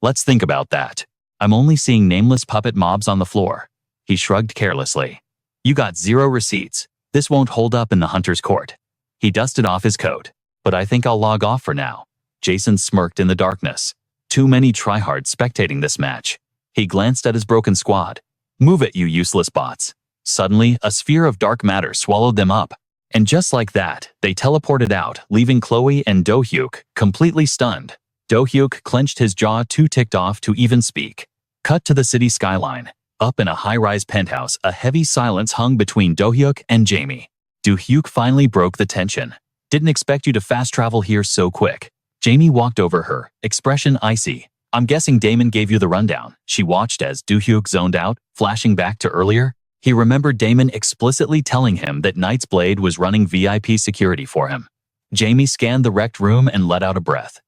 Let's think about that. I'm only seeing nameless puppet mobs on the floor." He shrugged carelessly. "You got 0 receipts. This won't hold up in the hunter's court." He dusted off his coat. "But I think I'll log off for now." Jason smirked in the darkness. Too many tryhards spectating this match. He glanced at his broken squad. "Move it, you useless bots." Suddenly, a sphere of dark matter swallowed them up. And just like that, they teleported out, leaving Chloe and Do-hyuk completely stunned. Do-hyuk clenched his jaw, too ticked off to even speak. Cut to the city skyline. Up in a high-rise penthouse, a heavy silence hung between Do-hyuk and Jamie. Do-hyuk finally broke the tension. "Didn't expect you to fast travel here so quick." Jamie walked over her, expression icy. "I'm guessing Damon gave you the rundown." She watched as Do-hyuk zoned out, flashing back to earlier. He remembered Damon explicitly telling him that Knight's Blade was running VIP security for him. Jamie scanned the wrecked room and let out a breath.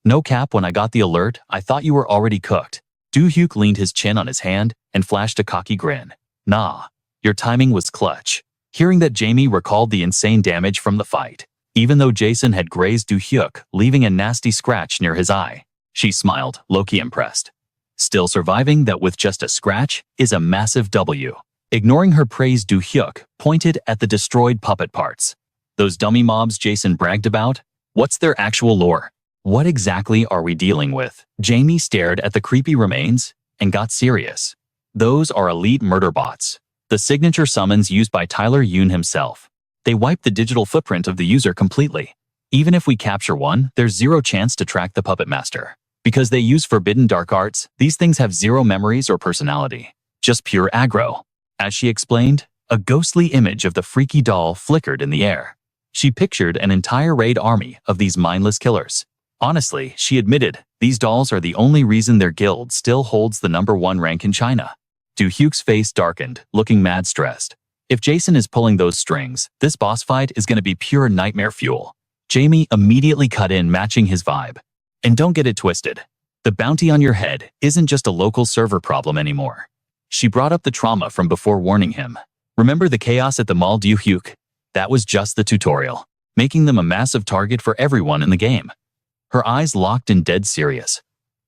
"No cap, when I got the alert, I thought you were already cooked." Do-hyuk leaned his chin on his hand and flashed a cocky grin. "Nah, your timing was clutch." Hearing that, Jamie recalled the insane damage from the fight. Even though Jason had grazed Do-hyuk, leaving a nasty scratch near his eye. She smiled, low-key impressed. Still surviving that with just a scratch is a massive W. Ignoring her praise, Do-hyuk pointed at the destroyed puppet parts. "Those dummy mobs Jason bragged about? What's their actual lore? What exactly are we dealing with?" Jamie stared at the creepy remains and got serious. "Those are elite murder bots. The signature summons used by Tyler Yoon himself. They wipe the digital footprint of the user completely. Even if we capture one, there's 0 chance to track the puppet master. Because they use forbidden dark arts, these things have 0 memories or personality. Just pure aggro." As she explained, a ghostly image of the freaky doll flickered in the air. She pictured an entire raid army of these mindless killers. Honestly, she admitted, these dolls are the only reason their guild still holds the #1 rank in China. Do-hyuk's face darkened, looking mad stressed. If Jason is pulling those strings, this boss fight is going to be pure nightmare fuel. Jamie immediately cut in, matching his vibe. "And don't get it twisted. The bounty on your head isn't just a local server problem anymore." She brought up the trauma from before, warning him. "Remember the chaos at the mall, Do-hyuk? That was just the tutorial, making them a massive target for everyone in the game." Her eyes locked in, dead serious.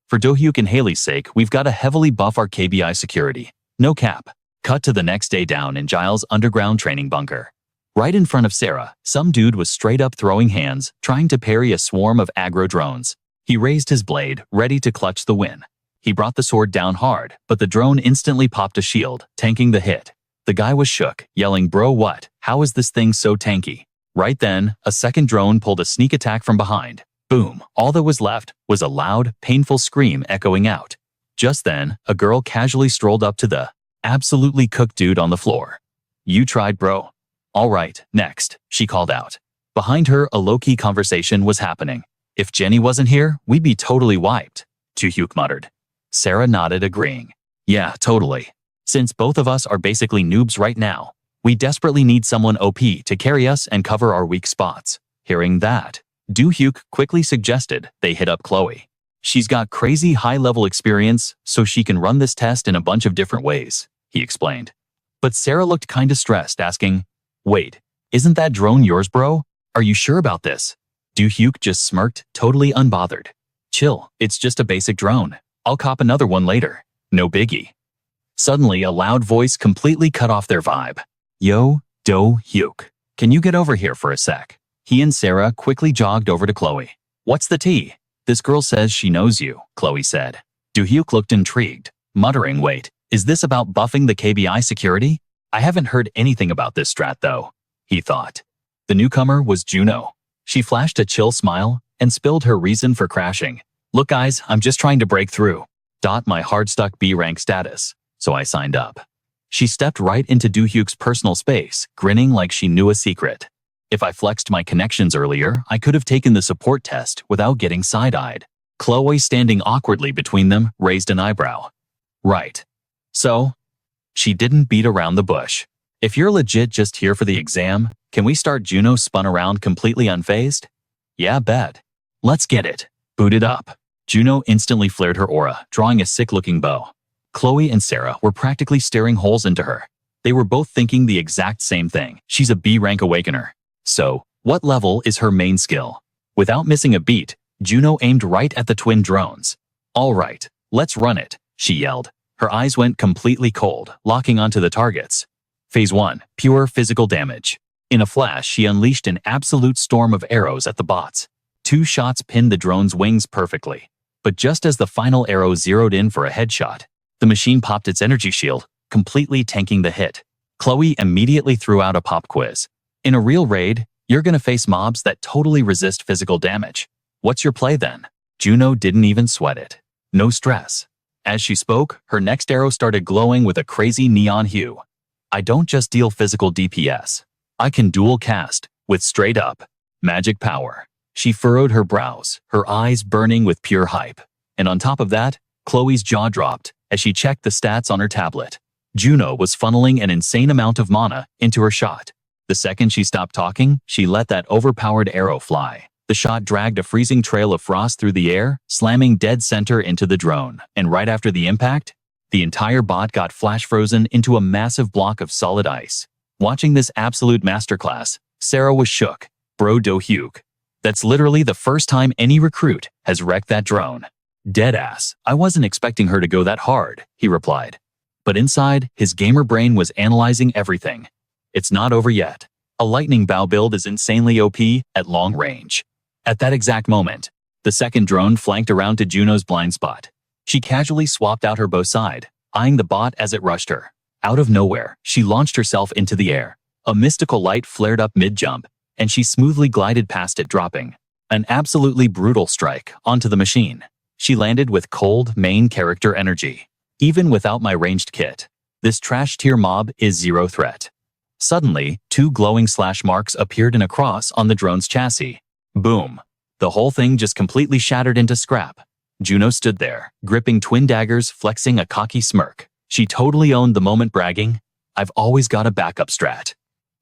"For Do-hyuk and Haley's sake, we've got to heavily buff our KBI security. No cap." Cut to the next day down in Giles' underground training bunker. Right in front of Sarah, some dude was straight up throwing hands, trying to parry a swarm of aggro drones. He raised his blade, ready to clutch the win. He brought the sword down hard, but the drone instantly popped a shield, tanking the hit. The guy was shook, yelling, "Bro, what? How is this thing so tanky?" Right then, a second drone pulled a sneak attack from behind. Boom, all that was left was a loud, painful scream echoing out. Just then, a girl casually strolled up to the absolutely cooked dude on the floor. "You tried, bro." "All right, next," she called out. Behind her, a low-key conversation was happening. "If Jenny wasn't here, we'd be totally wiped," Do-hyuk muttered. Sarah nodded, agreeing. "Yeah, totally. Since both of us are basically noobs right now, we desperately need someone OP to carry us and cover our weak spots." Hearing that, Do-hyuk quickly suggested they hit up Chloe. "She's got crazy high-level experience, so she can run this test in a bunch of different ways," he explained. But Sarah looked kinda stressed, asking, "Wait, isn't that drone yours, bro? Are you sure about this?" Do-hyuk just smirked, totally unbothered. "Chill, it's just a basic drone. I'll cop another one later. No biggie." Suddenly, a loud voice completely cut off their vibe. "Yo, Do-hyuk, can you get over here for a sec?" He and Sarah quickly jogged over to Chloe. "What's the tea?" "This girl says she knows you," Chloe said. Do-hyuk looked intrigued, muttering, "Wait, is this about buffing the KBI security? I haven't heard anything about this strat though," he thought. The newcomer was Juno. She flashed a chill smile and spilled her reason for crashing. "Look guys, I'm just trying to break through. My hard-stuck B-rank status, so I signed up." She stepped right into Do-hyuk's personal space, grinning like she knew a secret. "If I flexed my connections earlier, I could have taken the support test without getting side-eyed." Chloe, standing awkwardly between them, raised an eyebrow. "Right. So?" She didn't beat around the bush. "If you're legit just here for the exam, can we start?" Juno spun around completely unfazed. "Yeah, bet. Let's get it. Boot it up." Juno instantly flared her aura, drawing a sick-looking bow. Chloe and Sarah were practically staring holes into her. They were both thinking the exact same thing. She's a B-rank awakener. So, what level is her main skill? Without missing a beat, Juno aimed right at the twin drones. "All right, let's run it," she yelled. Her eyes went completely cold, locking onto the targets. Phase 1, pure physical damage. In a flash, she unleashed an absolute storm of arrows at the bots. 2 shots pinned the drone's wings perfectly. But just as the final arrow zeroed in for a headshot, the machine popped its energy shield, completely tanking the hit. Chloe immediately threw out a pop quiz. "In a real raid, you're gonna face mobs that totally resist physical damage. What's your play then?" Juno didn't even sweat it. No stress. As she spoke, her next arrow started glowing with a crazy neon hue. "I don't just deal physical DPS. I can dual cast, with straight-up magic power." She furrowed her brows, her eyes burning with pure hype. And on top of that, Chloe's jaw dropped as she checked the stats on her tablet. Juno was funneling an insane amount of mana into her shot. The second she stopped talking, she let that overpowered arrow fly. The shot dragged a freezing trail of frost through the air, slamming dead center into the drone. And right after the impact, the entire bot got flash frozen into a massive block of solid ice. Watching this absolute masterclass, Sarah was shook. "Bro, Do-hyuk, that's literally the first time any recruit has wrecked that drone." "Deadass, I wasn't expecting her to go that hard," he replied. But inside, his gamer brain was analyzing everything. It's not over yet. A lightning bow build is insanely OP at long range. At that exact moment, the second drone flanked around to Juno's blind spot. She casually swapped out her bow side, eyeing the bot as it rushed her. Out of nowhere, she launched herself into the air. A mystical light flared up mid-jump, and she smoothly glided past it, dropping an absolutely brutal strike onto the machine. She landed with cold main character energy. "Even without my ranged kit, this trash tier mob is zero threat." Suddenly, 2 glowing slash marks appeared in a cross on the drone's chassis. Boom. The whole thing just completely shattered into scrap. Juno stood there, gripping twin daggers, flexing a cocky smirk. She totally owned the moment, bragging, "I've always got a backup strat."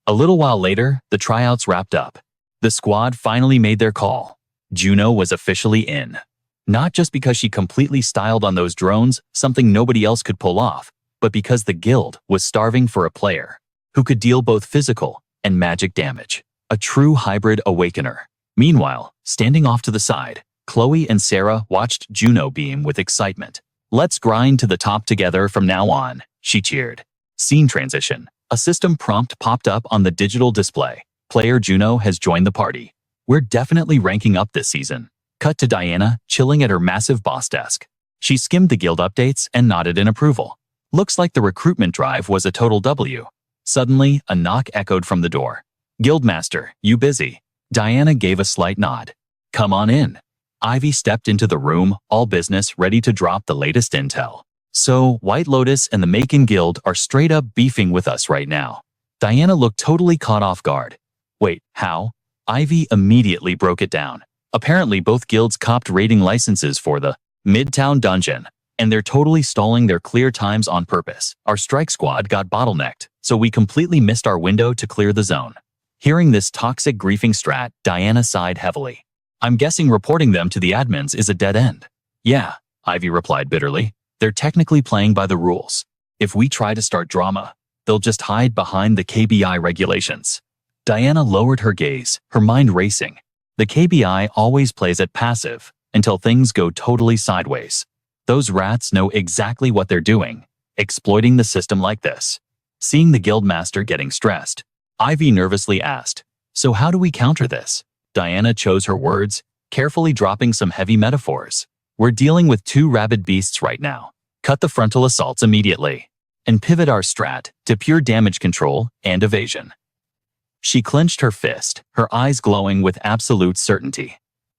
A little while later, the tryouts wrapped up. The squad finally made their call. Juno was officially in. Not just because she completely styled on those drones, something nobody else could pull off, but because the guild was starving for a player who could deal both physical and magic damage. A true hybrid awakener. Meanwhile, standing off to the side, Chloe and Sarah watched Juno beam with excitement. "Let's grind to the top together from now on," she cheered. Scene transition. A system prompt popped up on the digital display. "Player Juno has joined the party. We're definitely ranking up this season." Cut to Diana, chilling at her massive boss desk. She skimmed the guild updates and nodded in approval. Looks like the recruitment drive was a total W. Suddenly, a knock echoed from the door. "Guildmaster, you busy?" Diana gave a slight nod. Come on in. Ivy stepped into the room, all business, ready to drop the latest intel. So, White Lotus and the Macon Guild are straight up beefing with us right now. Diana looked totally caught off guard. Wait, how? Ivy immediately broke it down. Apparently both guilds copped raiding licenses for the Midtown Dungeon, and they're totally stalling their clear times on purpose. Our strike squad got bottlenecked, so we completely missed our window to clear the zone. Hearing this toxic griefing strat, Diana sighed heavily. I'm guessing reporting them to the admins is a dead end. Yeah, Ivy replied bitterly. They're technically playing by the rules. If we try to start drama, they'll just hide behind the KBI regulations. Diana lowered her gaze, her mind racing. The KBI always plays it passive until things go totally sideways. Those rats know exactly what they're doing, exploiting the system like this. Seeing the guildmaster getting stressed, Ivy nervously asked, "So how do we counter this?" Diana chose her words, carefully dropping some heavy metaphors. We're dealing with two rabid beasts right now. Cut the frontal assaults immediately, and pivot our strat to pure damage control and evasion. She clenched her fist, her eyes glowing with absolute certainty.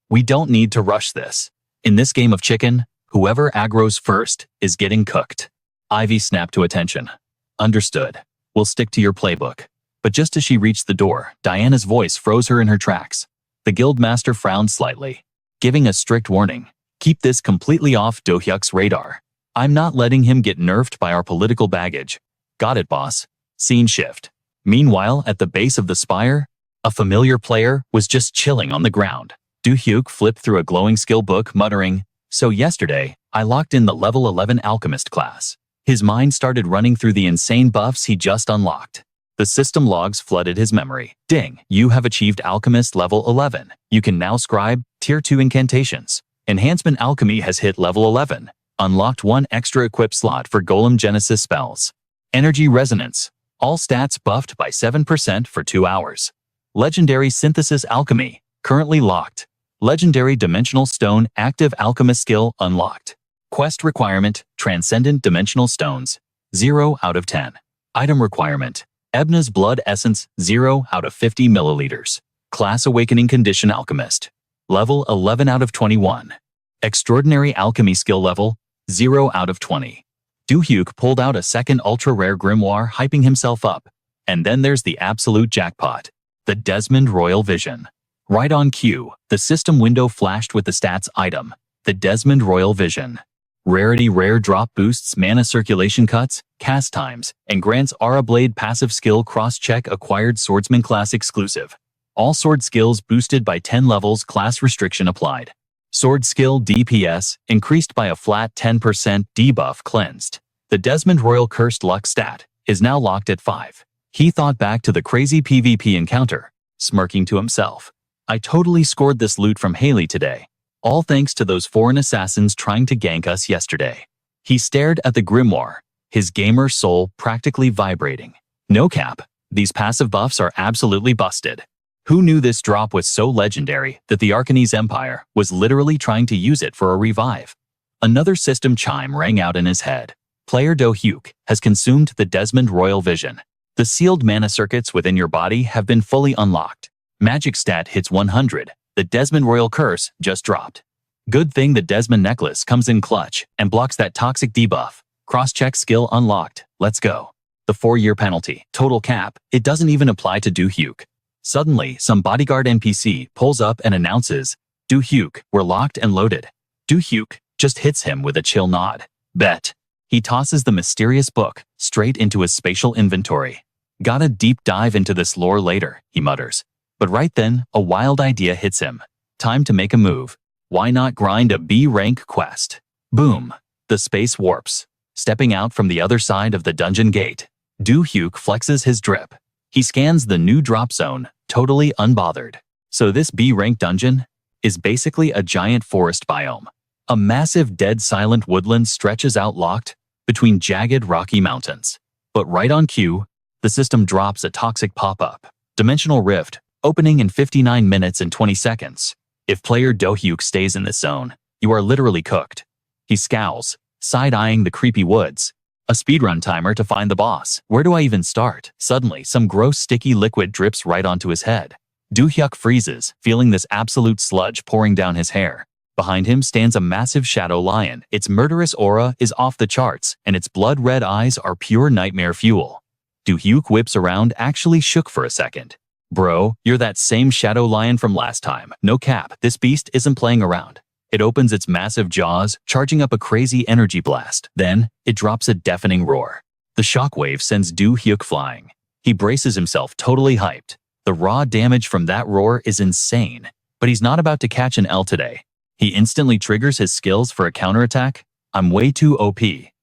We don't need to rush this. In this game of chicken, whoever aggroes first is getting cooked. Ivy snapped to attention. Understood. We'll stick to your playbook. But just as she reached the door, Diana's voice froze her in her tracks. The guildmaster frowned slightly, giving a strict warning. Keep this completely off Do-hyuk's radar. I'm not letting him get nerfed by our political baggage. Got it, boss. Scene shift. Meanwhile, at the base of the spire, a familiar player was just chilling on the ground. Do-hyuk flipped through a glowing skill book, muttering, "So yesterday, I locked in the level 11 alchemist class." His mind started running through the insane buffs he just unlocked. The system logs flooded his memory. Ding, you have achieved alchemist level 11. You can now scribe tier 2 incantations. Enhancement alchemy has hit level 11. Unlocked 1 extra equip slot for golem genesis spells. Energy resonance. All stats buffed by 7% for 2 hours. Legendary synthesis alchemy, currently locked. Legendary dimensional stone active alchemist skill unlocked. Quest requirement, transcendent dimensional stones, 0 out of 10. Item requirement, Ebna's blood essence, 0 out of 50 milliliters. Class awakening condition alchemist. Level 11 out of 21. Extraordinary alchemy skill level, 0 out of 20. Do-hyuk pulled out a second ultra-rare grimoire, hyping himself up. And then there's the absolute jackpot, the Desmond Royal Vision. Right on cue, the system window flashed with the stats item, the Desmond Royal Vision. Rarity rare drop boosts mana circulation cuts, cast times, and grants Aura Blade passive skill cross-check acquired swordsman class exclusive. All sword skills boosted by 10 levels, class restriction applied. Sword skill DPS increased by a flat 10%, debuff cleansed. The Desmond Royal Cursed Luck stat is now locked at 5. He thought back to the crazy PvP encounter, smirking to himself. I totally scored this loot from Haley today. All thanks to those foreign assassins trying to gank us yesterday. He stared at the grimoire, his gamer soul practically vibrating. No cap, these passive buffs are absolutely busted. Who knew this drop was so legendary that the Arcanese Empire was literally trying to use it for a revive? Another system chime rang out in his head. Player Do-hyuk has consumed the Desmond Royal Vision. The sealed mana circuits within your body have been fully unlocked. Magic stat hits 100. The Desmond Royal Curse just dropped. Good thing the Desmond Necklace comes in clutch and blocks that toxic debuff. Cross-check skill unlocked. Let's go. The 4-year penalty, total cap, it doesn't even apply to Do-hyuk. Suddenly, some bodyguard NPC pulls up and announces, Do-hyuk, we're locked and loaded. Do-hyuk just hits him with a chill nod. Bet. He tosses the mysterious book straight into his spatial inventory. Gotta deep dive into this lore later, he mutters. But right then, a wild idea hits him. Time to make a move. Why not grind a B-rank quest? Boom. The space warps. Stepping out from the other side of the dungeon gate, Do-hyuk flexes his drip. He scans the new drop zone, totally unbothered. So this B-rank dungeon is basically a giant forest biome. A massive dead silent woodland stretches out locked between jagged rocky mountains. But right on cue, the system drops a toxic pop-up. Dimensional rift, opening in 59 minutes and 20 seconds. If player Do-hyuk stays in this zone, you are literally cooked. He scowls, side-eyeing the creepy woods. A speedrun timer to find the boss. Where do I even start? Suddenly, some gross sticky liquid drips right onto his head. Do-hyuk freezes, feeling this absolute sludge pouring down his hair. Behind him stands a massive shadow lion. Its murderous aura is off the charts, and its blood-red eyes are pure nightmare fuel. Do-hyuk whips around, actually shook for a second. Bro, you're that same shadow lion from last time. No cap, this beast isn't playing around. It opens its massive jaws, charging up a crazy energy blast. Then, it drops a deafening roar. The shockwave sends Do-hyuk flying. He braces himself, totally hyped. The raw damage from that roar is insane, but he's not about to catch an L today. He instantly triggers his skills for a counterattack. I'm way too OP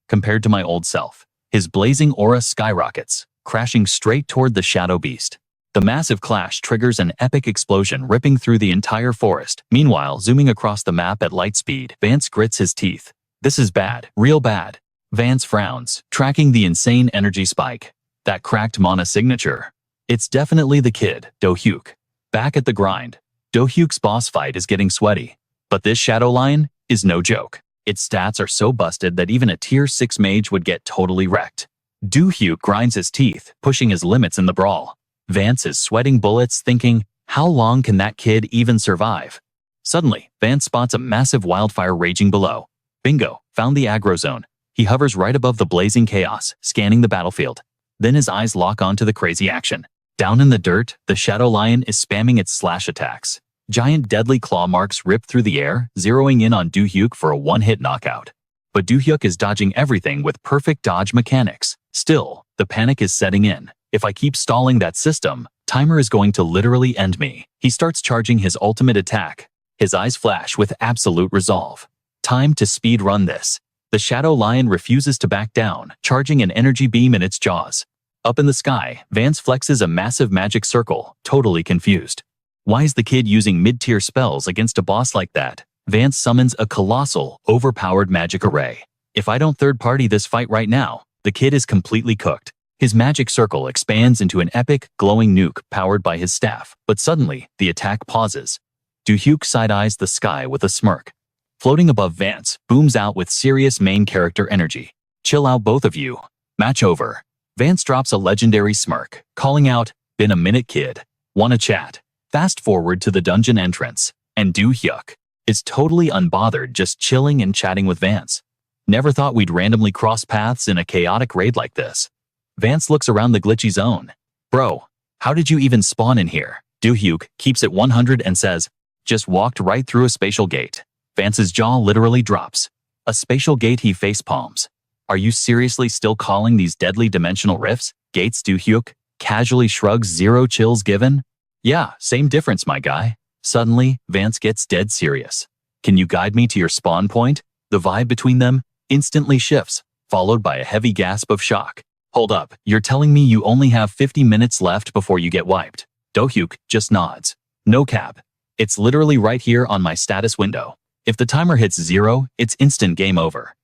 compared to my old self. His blazing aura skyrockets, crashing straight toward the shadow beast. The massive clash triggers an epic explosion ripping through the entire forest. Meanwhile, zooming across the map at light speed, Vance grits his teeth. This is bad, real bad. Vance frowns, tracking the insane energy spike. That cracked mana signature. It's definitely the kid, Do-hyuk. Back at the grind, Do-hyuk's boss fight is getting sweaty. But this shadow lion is no joke. Its stats are so busted that even a tier 6 mage would get totally wrecked. Do-hyuk grinds his teeth, pushing his limits in the brawl. Vance is sweating bullets, thinking, how long can that kid even survive? Suddenly, Vance spots a massive wildfire raging below. Bingo, found the aggro zone. He hovers right above the blazing chaos, scanning the battlefield. Then his eyes lock onto the crazy action. Down in the dirt, the shadow lion is spamming its slash attacks. Giant deadly claw marks rip through the air, zeroing in on Do-hyuk for a one-hit knockout. But Do-hyuk is dodging everything with perfect dodge mechanics. Still, the panic is setting in. If I keep stalling that system, timer is going to literally end me. He starts charging his ultimate attack. His eyes flash with absolute resolve. Time to speed run this. The shadow lion refuses to back down, charging an energy beam in its jaws. Up in the sky, Vance flexes a massive magic circle, totally confused. Why is the kid using mid-tier spells against a boss like that? Vance summons a colossal, overpowered magic array. If I don't third-party this fight right now, the kid is completely cooked. His magic circle expands into an epic, glowing nuke powered by his staff, but suddenly, the attack pauses. Do-hyuk side-eyes the sky with a smirk. Floating above Vance, booms out with serious main character energy. Chill out both of you. Match over. Vance drops a legendary smirk, calling out, been a minute kid. Wanna chat? Fast forward to the dungeon entrance, and Do-hyuk is totally unbothered, just chilling and chatting with Vance. Never thought we'd randomly cross paths in a chaotic raid like this. Vance looks around the glitchy zone. Bro, how did you even spawn in here? Do-hyuk keeps it 100 and says, just walked right through a spatial gate. Vance's jaw literally drops. A spatial gate, he facepalms. Are you seriously still calling these deadly dimensional rifts gates? Do-hyuk casually shrugs, zero chills given. Yeah, same difference, my guy. Suddenly, Vance gets dead serious. Can you guide me to your spawn point? The vibe between them instantly shifts, followed by a heavy gasp of shock. Hold up, you're telling me you only have 50 minutes left before you get wiped? Do-hyuk just nods. No cap. It's literally right here on my status window. If the timer hits 0, it's instant game over.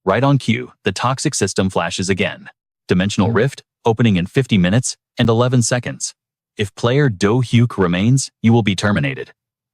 Right on cue, the toxic system flashes again. Dimensional rift, opening in 50 minutes and 11 seconds. If player Do-hyuk remains, you will be terminated.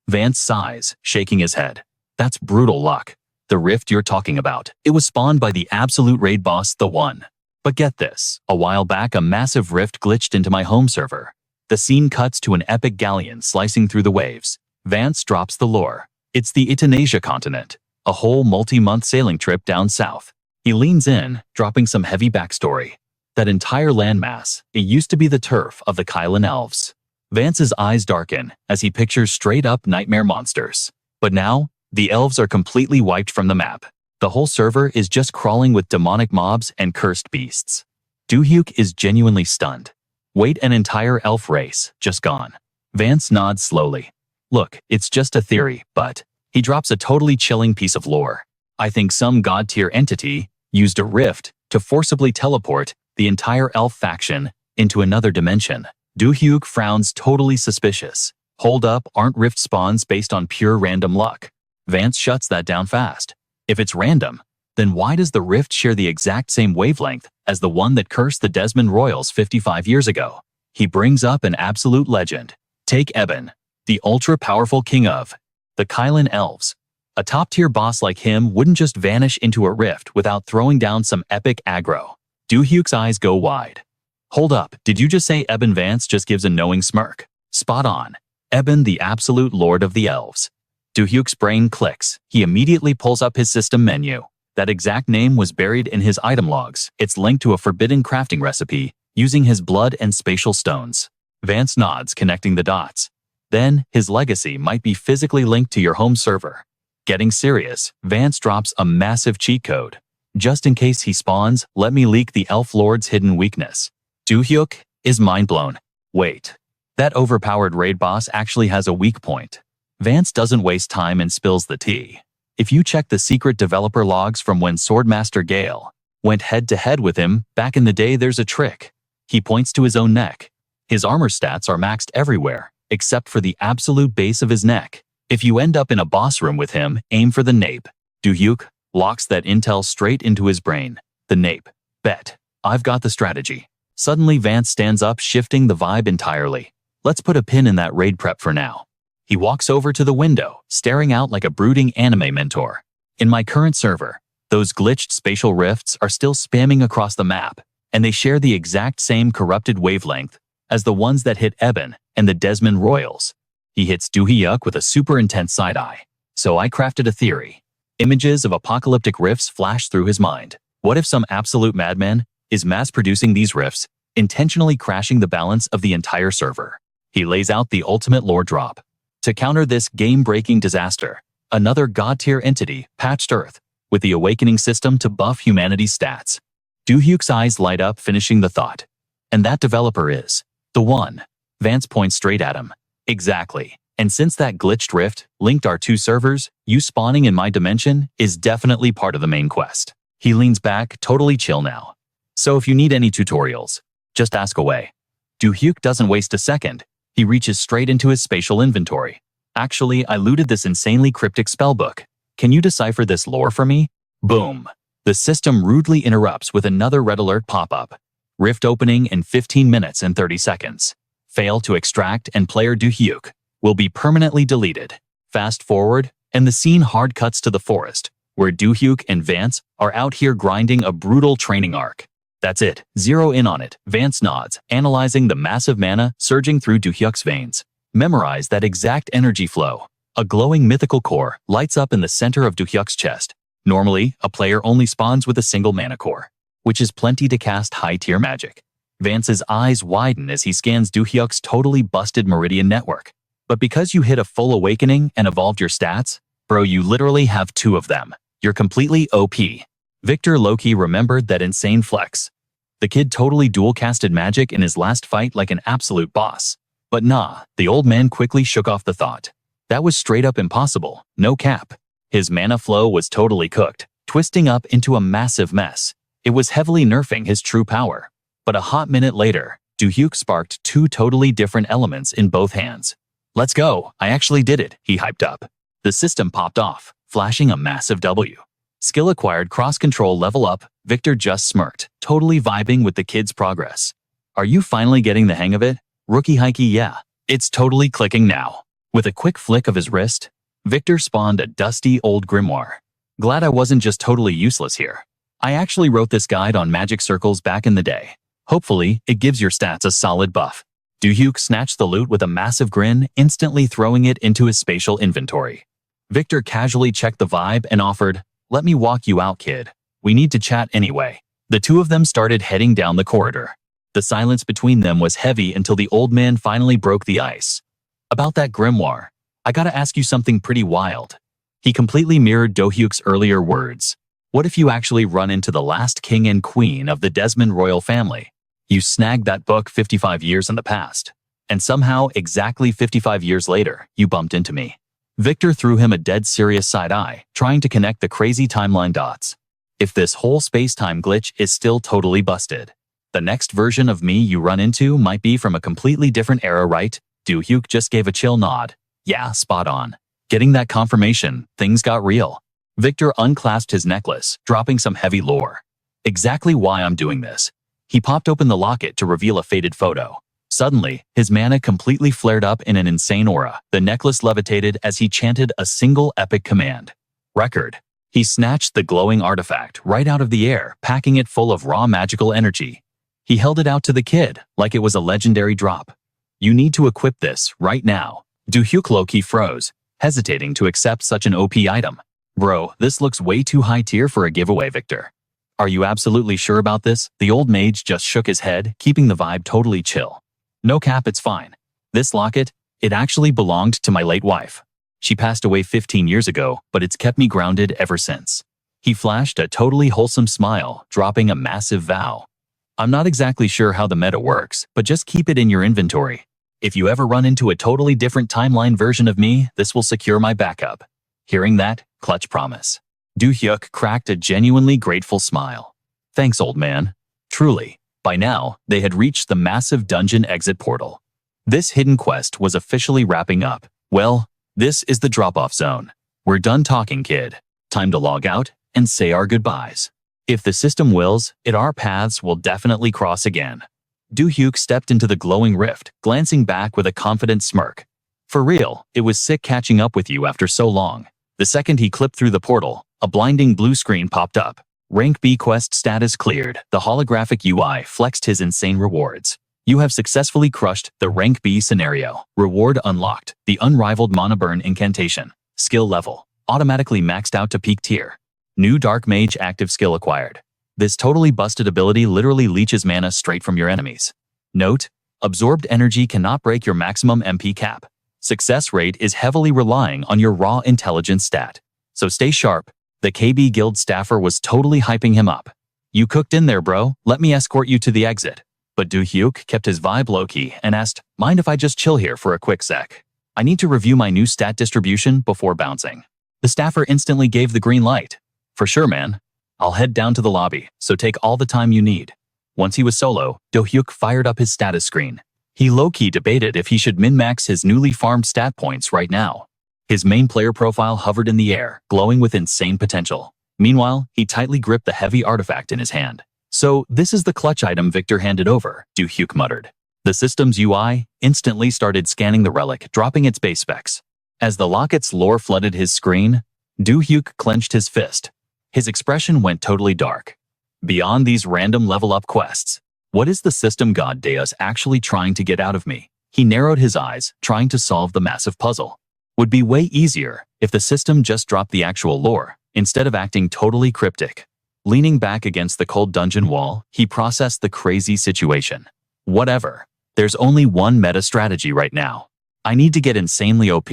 Vance sighs, shaking his head. That's brutal luck. The rift you're talking about, it was spawned by the absolute raid boss, the One. But get this, a while back a massive rift glitched into my home server. The scene cuts to an epic galleon slicing through the waves. Vance drops the lore. It's the Itanesia continent, a whole multi-month sailing trip down south. He leans in, dropping some heavy backstory. That entire landmass, it used to be the turf of the Kylan elves. Vance's eyes darken as he pictures straight-up nightmare monsters. But now, the elves are completely wiped from the map. The whole server is just crawling with demonic mobs and cursed beasts. Do-hyuk is genuinely stunned. Wait, an entire elf race, just gone. Vance nods slowly. Look, it's just a theory, but he drops a totally chilling piece of lore. I think some god-tier entity used a rift to forcibly teleport the entire elf faction into another dimension. Do-hyuk frowns, totally suspicious. Hold up, aren't rift spawns based on pure random luck? Vance shuts that down fast. If it's random, then why does the rift share the exact same wavelength as the one that cursed the Desmond Royals 55 years ago? He brings up an absolute legend. Take Eben, the ultra-powerful king of the Kylan elves. A top-tier boss like him wouldn't just vanish into a rift without throwing down some epic aggro. Do-hyuk's eyes go wide. Hold up, did you just say Eben? Vance just gives a knowing smirk. Spot on. Eben, the absolute lord of the elves. Do-hyuk's brain clicks. He immediately pulls up his system menu. That exact name was buried in his item logs. It's linked to a forbidden crafting recipe using his blood and spatial stones. Vance nods, connecting the dots. Then, his legacy might be physically linked to your home server. Getting serious, Vance drops a massive cheat code. Just in case he spawns, let me leak the Elf Lord's hidden weakness. Do-hyuk is mind blown. Wait, that overpowered raid boss actually has a weak point. Vance doesn't waste time and spills the tea. If you check the secret developer logs from when Swordmaster Gale went head-to-head with him back in the day, there's a trick. He points to his own neck. His armor stats are maxed everywhere, except for the absolute base of his neck. If you end up in a boss room with him, aim for the nape. Do-hyuk locks that intel straight into his brain. The nape. Bet. I've got the strategy. Suddenly Vance stands up, shifting the vibe entirely. Let's put a pin in that raid prep for now. He walks over to the window, staring out like a brooding anime mentor. In my current server, those glitched spatial rifts are still spamming across the map, and they share the exact same corrupted wavelength as the ones that hit Eben and the Desmond Royals. He hits Do-hyuk with a super intense side-eye. So I crafted a theory. Images of apocalyptic rifts flash through his mind. What if some absolute madman is mass-producing these rifts, intentionally crashing the balance of the entire server? He lays out the ultimate lore drop. To counter this game-breaking disaster, another god-tier entity patched Earth with the awakening system to buff humanity's stats. Do-hyuk's eyes light up, finishing the thought. And that developer is the one. Vance points straight at him. Exactly. And since that glitched rift linked our two servers, you spawning in my dimension is definitely part of the main quest. He leans back, totally chill now. So if you need any tutorials, just ask away. Do-hyuk doesn't waste a second. He reaches straight into his spatial inventory. Actually, I looted this insanely cryptic spellbook. Can you decipher this lore for me? Boom. The system rudely interrupts with another red alert pop-up. Rift opening in 15 minutes and 30 seconds. Fail to extract and player Do-hyuk will be permanently deleted. Fast forward, and the scene hard cuts to the forest, where Do-hyuk and Vance are out here grinding a brutal training arc. That's it. Zero in on it. Vance nods, analyzing the massive mana surging through Do-hyuk's veins. Memorize that exact energy flow. A glowing mythical core lights up in the center of Do-hyuk's chest. Normally, a player only spawns with a single mana core, which is plenty to cast high-tier magic. Vance's eyes widen as he scans Do-hyuk's totally busted Meridian network. But because you hit a full awakening and evolved your stats, bro, you literally have two of them. You're completely OP. Victor low-key remembered that insane flex. The kid totally dual-casted magic in his last fight like an absolute boss. But nah, the old man quickly shook off the thought. That was straight up impossible, no cap. His mana flow was totally cooked, twisting up into a massive mess. It was heavily nerfing his true power. But a hot minute later, Do-hyuk sparked two totally different elements in both hands. Let's go, I actually did it, he hyped up. The system popped off, flashing a massive W. Skill acquired, cross-control level up. Victor just smirked, totally vibing with the kid's progress. Are you finally getting the hang of it? Rookie Hikey, yeah. It's totally clicking now. With a quick flick of his wrist, Victor spawned a dusty old grimoire. Glad I wasn't just totally useless here. I actually wrote this guide on magic circles back in the day. Hopefully, it gives your stats a solid buff. Do-hyuk snatched the loot with a massive grin, instantly throwing it into his spatial inventory. Victor casually checked the vibe and offered, "Let me walk you out, kid. We need to chat anyway." The two of them started heading down the corridor. The silence between them was heavy until the old man finally broke the ice. About that grimoire, I gotta ask you something pretty wild. He completely mirrored Do-hyuk's earlier words. What if you actually run into the last king and queen of the Desmond royal family? You snagged that book 55 years in the past, and somehow, exactly 55 years later, you bumped into me. Victor threw him a dead serious side-eye, trying to connect the crazy timeline dots. If this whole space-time glitch is still totally busted, the next version of me you run into might be from a completely different era, right? Do-hyuk just gave a chill nod. Yeah, spot on. Getting that confirmation, things got real. Victor unclasped his necklace, dropping some heavy lore. Exactly why I'm doing this. He popped open the locket to reveal a faded photo. Suddenly, his mana completely flared up in an insane aura. The necklace levitated as he chanted a single epic command. Record. He snatched the glowing artifact right out of the air, packing it full of raw magical energy. He held it out to the kid like it was a legendary drop. You need to equip this right now. Do-hyuk low-key froze, hesitating to accept such an OP item. Bro, this looks way too high tier for a giveaway, Victor. Are you absolutely sure about this? The old mage just shook his head, keeping the vibe totally chill. No cap, it's fine. This locket, it actually belonged to my late wife. She passed away 15 years ago, but it's kept me grounded ever since. He flashed a totally wholesome smile, dropping a massive vow. I'm not exactly sure how the meta works, but just keep it in your inventory. If you ever run into a totally different timeline version of me, this will secure my backup. Hearing that, clutch promise. Do-hyuk cracked a genuinely grateful smile. Thanks, old man. Truly, by now, they had reached the massive dungeon exit portal. This hidden quest was officially wrapping up. Well, this is the drop-off zone. We're done talking, kid. Time to log out and say our goodbyes. If the system wills, our paths will definitely cross again. Do-hyuk stepped into the glowing rift, glancing back with a confident smirk. For real, it was sick catching up with you after so long. The second he clipped through the portal, a blinding blue screen popped up. Rank B quest status cleared. The holographic UI flexed his insane rewards. You have successfully crushed the Rank B scenario. Reward unlocked. The unrivaled Mana Burn incantation. Skill level. Automatically maxed out to peak tier. New Dark Mage active skill acquired. This totally busted ability literally leeches mana straight from your enemies. Note: absorbed energy cannot break your maximum MP cap. Success rate is heavily relying on your raw intelligence stat. So stay sharp. The KB guild staffer was totally hyping him up. You cooked in there, bro. Let me escort you to the exit. But Do-hyuk kept his vibe low-key and asked, mind if I just chill here for a quick sec? I need to review my new stat distribution before bouncing. The staffer instantly gave the green light. For sure, man. I'll head down to the lobby, so take all the time you need. Once he was solo, Do-hyuk fired up his status screen. He low-key debated if he should min-max his newly farmed stat points right now. His main player profile hovered in the air, glowing with insane potential. Meanwhile, he tightly gripped the heavy artifact in his hand. So, this is the clutch item Victor handed over, Do-hyuk muttered. The system's UI instantly started scanning the relic, dropping its base specs. As the locket's lore flooded his screen, Do-hyuk clenched his fist. His expression went totally dark. Beyond these random level-up quests, what is the system god Deus actually trying to get out of me? He narrowed his eyes, trying to solve the massive puzzle. Would be way easier if the system just dropped the actual lore, instead of acting totally cryptic. Leaning back against the cold dungeon wall, he processed the crazy situation. Whatever. There's only one meta strategy right now. I need to get insanely OP,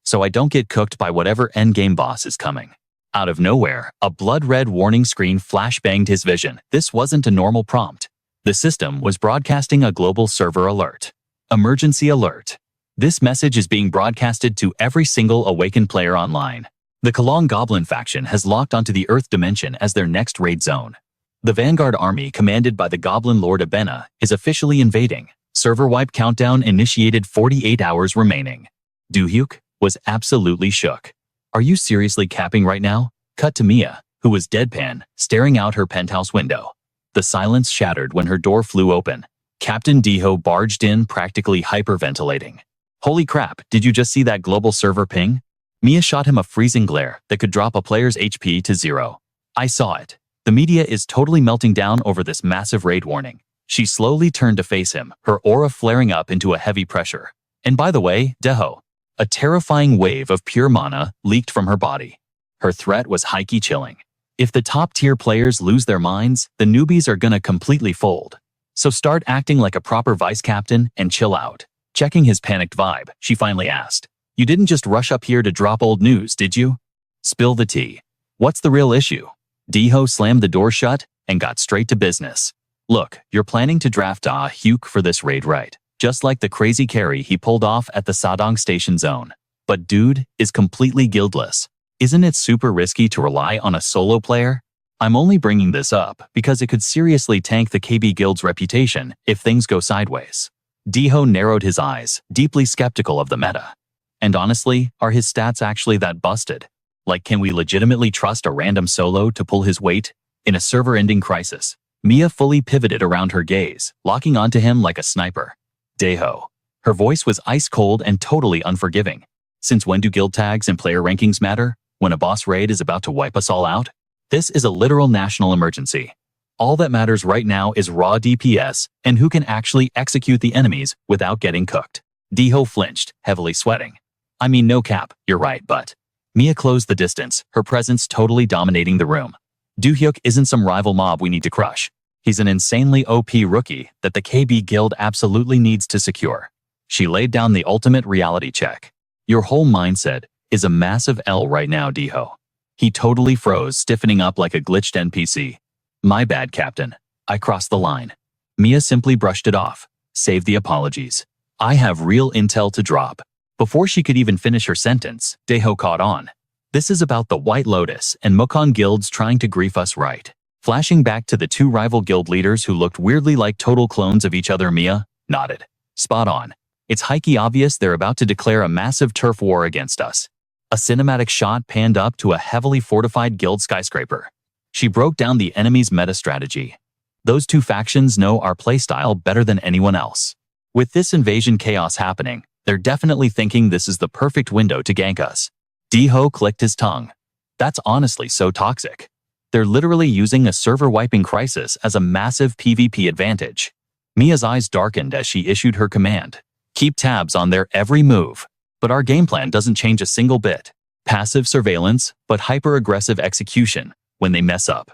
so I don't get cooked by whatever endgame boss is coming. Out of nowhere, a blood-red warning screen flash-banged his vision. This wasn't a normal prompt. The system was broadcasting a global server alert. Emergency alert. This message is being broadcasted to every single awakened player online. The Kalong Goblin faction has locked onto the Earth dimension as their next raid zone. The Vanguard army, commanded by the Goblin Lord Abena, is officially invading. Server wipe countdown initiated, 48 hours remaining. Do-hyuk was absolutely shook. Are you seriously capping right now? Cut to Mia, who was deadpan, staring out her penthouse window. The silence shattered when her door flew open. Captain Do-hyuk barged in, practically hyperventilating. Holy crap, did you just see that global server ping? Mia shot him a freezing glare that could drop a player's HP to 0. I saw it. The media is totally melting down over this massive raid warning. She slowly turned to face him, her aura flaring up into a heavy pressure. And by the way, Do-hyuk, a terrifying wave of pure mana leaked from her body. Her threat was high-key chilling. If the top-tier players lose their minds, the newbies are gonna completely fold. So start acting like a proper vice captain and chill out. Checking his panicked vibe, she finally asked, "You didn't just rush up here to drop old news, did you? Spill the tea. What's the real issue?" Do-hyuk slammed the door shut and got straight to business. "Look, you're planning to draft Do-hyuk for this raid, right? Just like the crazy carry he pulled off at the Sadong Station Zone. But dude is completely guildless. Isn't it super risky to rely on a solo player? I'm only bringing this up because it could seriously tank the KB Guild's reputation if things go sideways." Do-hyuk narrowed his eyes, deeply skeptical of the meta. And honestly, are his stats actually that busted? Like, can we legitimately trust a random solo to pull his weight in a server-ending crisis? Mia fully pivoted around her gaze, locking onto him like a sniper. Do-hyuk. Her voice was ice-cold and totally unforgiving. Since when do guild tags and player rankings matter? When a boss raid is about to wipe us all out? This is a literal national emergency. All that matters right now is raw DPS and who can actually execute the enemies without getting cooked. Do-hyuk flinched, heavily sweating. I mean, no cap, you're right, but… Mia closed the distance, her presence totally dominating the room. Do-hyuk isn't some rival mob we need to crush. He's an insanely OP rookie that the KB Guild absolutely needs to secure. She laid down the ultimate reality check. Your whole mindset is a massive L right now, Do-hyuk. He totally froze, stiffening up like a glitched NPC. My bad, Captain. I crossed the line. Mia simply brushed it off. Save the apologies. I have real intel to drop. Before she could even finish her sentence, Do-hyuk caught on. This is about the White Lotus and Mukon guilds trying to grief us right. Flashing back to the two rival guild leaders who looked weirdly like total clones of each other, Mia nodded. Spot on. It's highly obvious they're about to declare a massive turf war against us. A cinematic shot panned up to a heavily fortified guild skyscraper. She broke down the enemy's meta strategy. Those two factions know our playstyle better than anyone else. With this invasion chaos happening, they're definitely thinking this is the perfect window to gank us. Do-hyuk clicked his tongue. That's honestly so toxic. They're literally using a server-wiping crisis as a massive PvP advantage. Mia's eyes darkened as she issued her command. Keep tabs on their every move. But our game plan doesn't change a single bit. Passive surveillance, but hyper-aggressive execution when they mess up.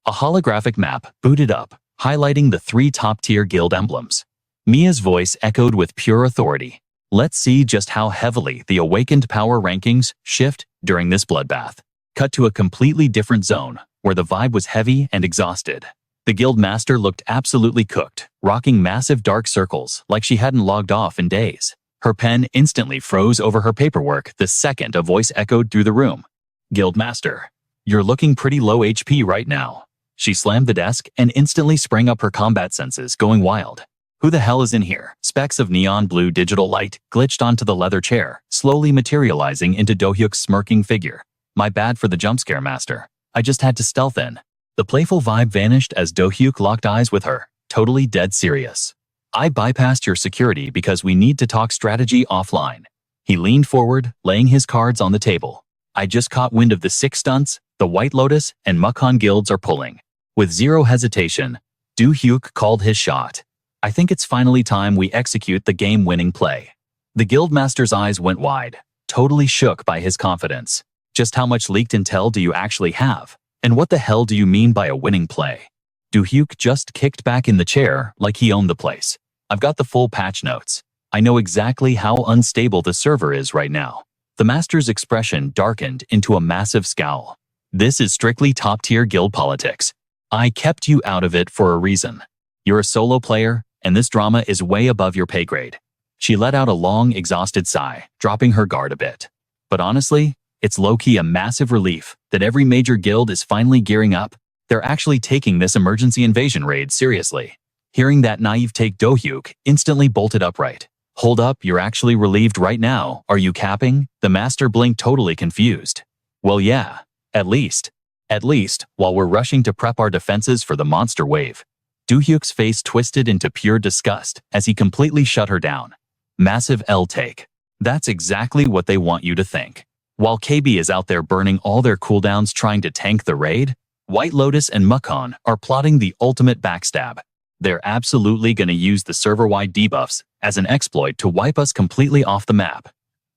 A holographic map booted up, highlighting the 3 top-tier guild emblems. Mia's voice echoed with pure authority. Let's see just how heavily the awakened power rankings shift during this bloodbath. Cut to a completely different zone, where the vibe was heavy and exhausted. The guild master looked absolutely cooked, rocking massive dark circles like she hadn't logged off in days. Her pen instantly froze over her paperwork the second a voice echoed through the room. Guild master, you're looking pretty low HP right now. She slammed the desk and instantly sprang up, her combat senses going wild. Who the hell is in here? Specks of neon blue digital light glitched onto the leather chair, slowly materializing into Do-hyuk's smirking figure. My bad for the jumpscare, master. I just had to stealth in. The playful vibe vanished as Do-hyuk locked eyes with her, totally dead serious. I bypassed your security because we need to talk strategy offline. He leaned forward, laying his cards on the table. I just caught wind of the 6 stunts the White Lotus and Mukon guilds are pulling. With zero hesitation, Do-hyuk called his shot. I think it's finally time we execute the game-winning play. The guildmaster's eyes went wide, totally shook by his confidence. Just how much leaked intel do you actually have? And what the hell do you mean by a winning play? Do-hyuk just kicked back in the chair like he owned the place. I've got the full patch notes. I know exactly how unstable the server is right now. The master's expression darkened into a massive scowl. This is strictly top-tier guild politics. I kept you out of it for a reason. You're a solo player, and this drama is way above your pay grade. She let out a long, exhausted sigh, dropping her guard a bit. But honestly, it's low-key a massive relief that every major guild is finally gearing up. They're actually taking this emergency invasion raid seriously. Hearing that naive take, Do-hyuk instantly bolted upright. Hold up, you're actually relieved right now, are you capping? The master blinked, totally confused. Well yeah, at least, while we're rushing to prep our defenses for the monster wave. Do-hyuk's face twisted into pure disgust as he completely shut her down. Massive L take. That's exactly what they want you to think. While KB is out there burning all their cooldowns trying to tank the raid, White Lotus and Mukon are plotting the ultimate backstab. They're absolutely gonna use the server-wide debuffs as an exploit to wipe us completely off the map.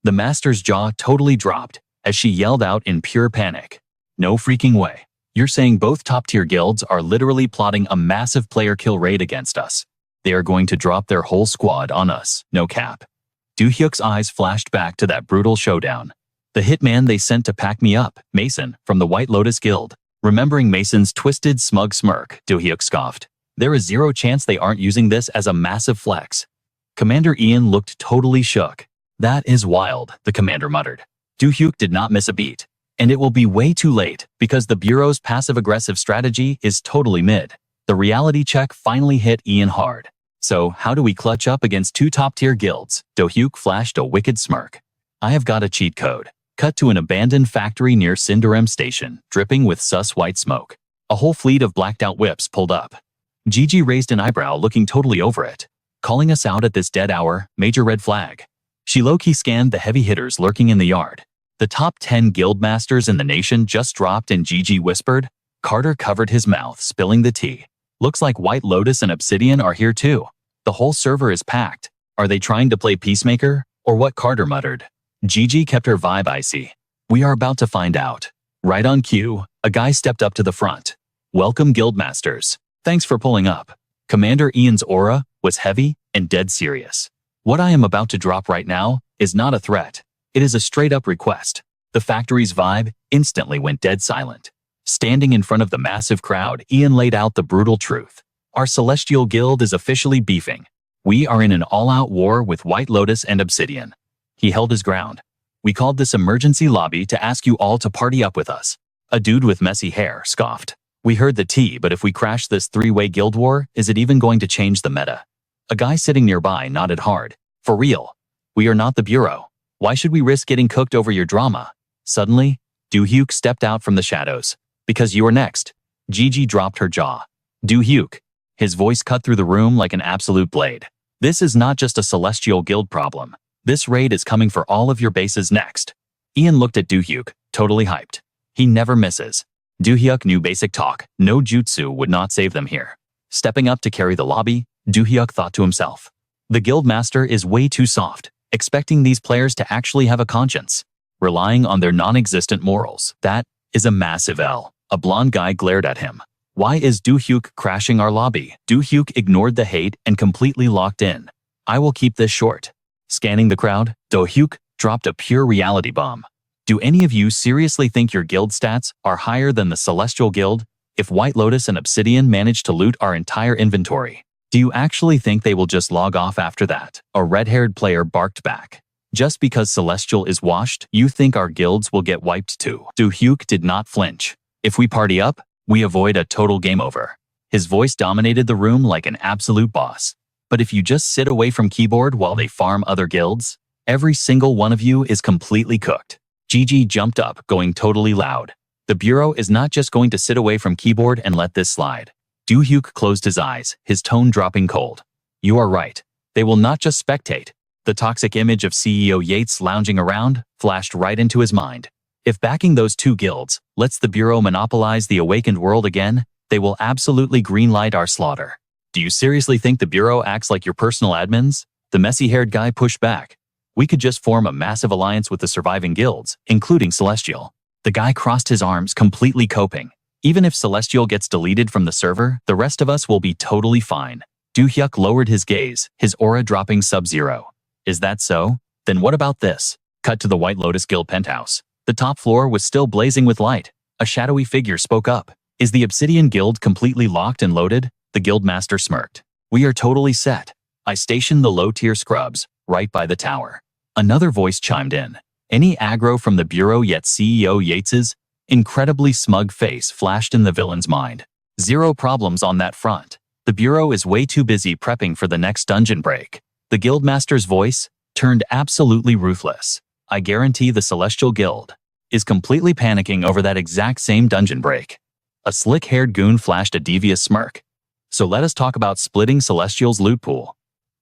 The master's jaw totally dropped as she yelled out in pure panic. No freaking way. You're saying both top-tier guilds are literally plotting a massive player kill raid against us. They are going to drop their whole squad on us, no cap. Do-hyuk's eyes flashed back to that brutal showdown. The hitman they sent to pack me up, Mason, from the White Lotus Guild. Remembering Mason's twisted, smug smirk, Do-hyuk scoffed. There is zero chance they aren't using this as a massive flex. Commander Ian looked totally shook. That is wild, the commander muttered. Do-hyuk did not miss a beat. And it will be way too late because the Bureau's passive-aggressive strategy is totally mid. The reality check finally hit Ian hard. So how do we clutch up against 2 top-tier guilds? Do-hyuk flashed a wicked smirk. I have got a cheat code. Cut to an abandoned factory near Cinderem Station, dripping with sus white smoke. A whole fleet of blacked-out whips pulled up. Gigi raised an eyebrow, looking totally over it. Calling us out at this dead hour, major red flag. She low-key scanned the heavy hitters lurking in the yard. The top 10 guild masters in the nation just dropped, and Gigi whispered. Carter covered his mouth, spilling the tea. Looks like White Lotus and Obsidian are here too. The whole server is packed. Are they trying to play peacemaker? Or what? Carter muttered. Gigi kept her vibe icy. We are about to find out. Right on cue, a guy stepped up to the front. Welcome, Guildmasters. Thanks for pulling up. Commander Ian's aura was heavy and dead serious. What I am about to drop right now is not a threat. It is a straight-up request. The factory's vibe instantly went dead silent. Standing in front of the massive crowd, Ian laid out the brutal truth. Our Celestial Guild is officially beefing. We are in an all-out war with White Lotus and Obsidian. He held his ground. We called this emergency lobby to ask you all to party up with us. A dude with messy hair scoffed. We heard the tea, but if we crash this three-way guild war, is it even going to change the meta? A guy sitting nearby nodded hard. For real. We are not the Bureau. Why should we risk getting cooked over your drama? Suddenly, Do-hyuk stepped out from the shadows. Because you are next. Gigi dropped her jaw. Do-hyuk. His voice cut through the room like an absolute blade. This is not just a Celestial Guild problem. This raid is coming for all of your bases next. Ian looked at Do-hyuk, totally hyped. He never misses. Do-hyuk knew basic talk. No jutsu would not save them here. Stepping up to carry the lobby, Do-hyuk thought to himself. The Guildmaster is way too soft, expecting these players to actually have a conscience, relying on their non-existent morals. That is a massive L. A blonde guy glared at him. Why is Do-hyuk crashing our lobby? Do-hyuk ignored the hate and completely locked in. I will keep this short. Scanning the crowd, Do-hyuk dropped a pure reality bomb. Do any of you seriously think your guild stats are higher than the Celestial Guild? If White Lotus and Obsidian manage to loot our entire inventory, do you actually think they will just log off after that? A red-haired player barked back. Just because Celestial is washed, you think our guilds will get wiped too? Do-hyuk did not flinch. If we party up, we avoid a total game over. His voice dominated the room like an absolute boss. But if you just sit away from keyboard while they farm other guilds, every single one of you is completely cooked. Gigi jumped up, going totally loud. The Bureau is not just going to sit away from keyboard and let this slide. Do-hyuk closed his eyes, his tone dropping cold. You are right. They will not just spectate. The toxic image of CEO Yates lounging around flashed right into his mind. If backing those two guilds lets the Bureau monopolize the awakened world again, they will absolutely greenlight our slaughter. Do you seriously think the Bureau acts like your personal admins? The messy-haired guy pushed back. We could just form a massive alliance with the surviving guilds, including Celestial. The guy crossed his arms, completely coping. Even if Celestial gets deleted from the server, the rest of us will be totally fine. Do-hyuk lowered his gaze, his aura dropping sub-zero. Is that so? Then what about this? Cut to the White Lotus Guild penthouse. The top floor was still blazing with light. A shadowy figure spoke up. Is the Obsidian Guild completely locked and loaded? The Guildmaster smirked. We are totally set. I stationed the low-tier scrubs right by the tower. Another voice chimed in. Any aggro from the Bureau? Yet CEO Yates's incredibly smug face flashed in the villain's mind. Zero problems on that front. The Bureau is way too busy prepping for the next dungeon break. The Guildmaster's voice turned absolutely ruthless. I guarantee the Celestial Guild is completely panicking over that exact same dungeon break. A slick-haired goon flashed a devious smirk. So let us talk about splitting Celestial's loot pool.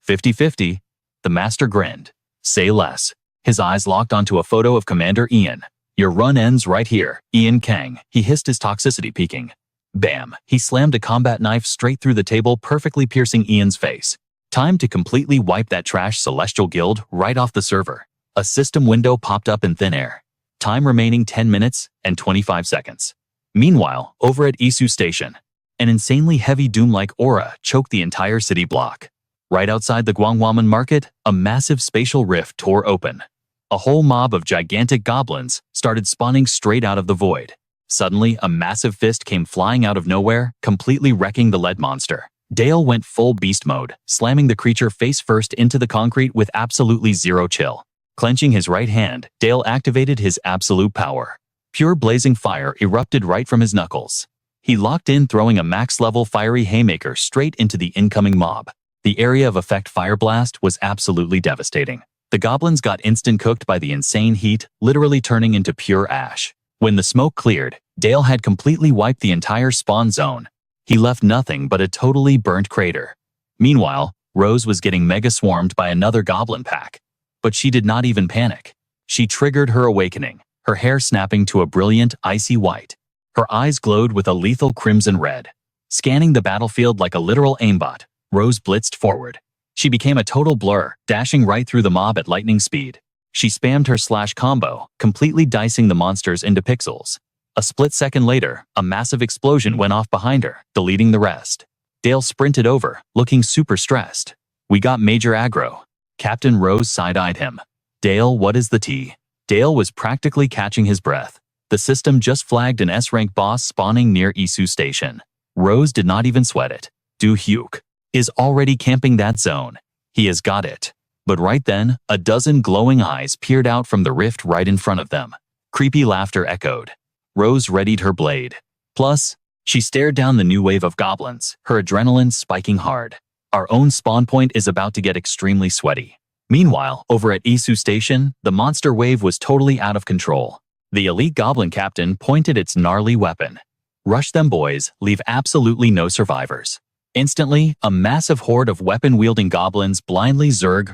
50-50. The Master grinned. Say less. His eyes locked onto a photo of Commander Ian. Your run ends right here, Ian Kang. He hissed, his toxicity peaking. Bam. He slammed a combat knife straight through the table, perfectly piercing Ian's face. Time to completely wipe that trash Celestial Guild right off the server. A system window popped up in thin air. Time remaining 10 minutes and 25 seconds. Meanwhile, over at Isu Station, an insanely heavy doom-like aura choked the entire city block. Right outside the Gwangwaman market, a massive spatial rift tore open. A whole mob of gigantic goblins started spawning straight out of the void. Suddenly, a massive fist came flying out of nowhere, completely wrecking the lead monster. Dale went full beast mode, slamming the creature face first into the concrete with absolutely zero chill. Clenching his right hand, Dale activated his absolute power. Pure blazing fire erupted right from his knuckles. He locked in, throwing a max-level fiery haymaker straight into the incoming mob. The area of effect fire blast was absolutely devastating. The goblins got instant cooked by the insane heat, literally turning into pure ash. When the smoke cleared, Dale had completely wiped the entire spawn zone. He left nothing but a totally burnt crater. Meanwhile, Rose was getting mega swarmed by another goblin pack. But she did not even panic. She triggered her awakening, her hair snapping to a brilliant, icy white. Her eyes glowed with a lethal crimson red. Scanning the battlefield like a literal aimbot, Rose blitzed forward. She became a total blur, dashing right through the mob at lightning speed. She spammed her slash combo, completely dicing the monsters into pixels. A split second later, a massive explosion went off behind her, deleting the rest. Dale sprinted over, looking super stressed. We got major aggro. Captain Rose side-eyed him. Dale, what is the tea? Dale was practically catching his breath. The system just flagged an S-rank boss spawning near Isu Station. Rose did not even sweat it. Do-hyuk is already camping that zone. He has got it. But right then, a dozen glowing eyes peered out from the rift right in front of them. Creepy laughter echoed. Rose readied her blade. Plus, she stared down the new wave of goblins, her adrenaline spiking hard. Our own spawn point is about to get extremely sweaty. Meanwhile, over at Isu Station, the monster wave was totally out of control. The elite goblin captain pointed its gnarly weapon. Rush them boys, leave absolutely no survivors. Instantly, a massive horde of weapon-wielding goblins blindly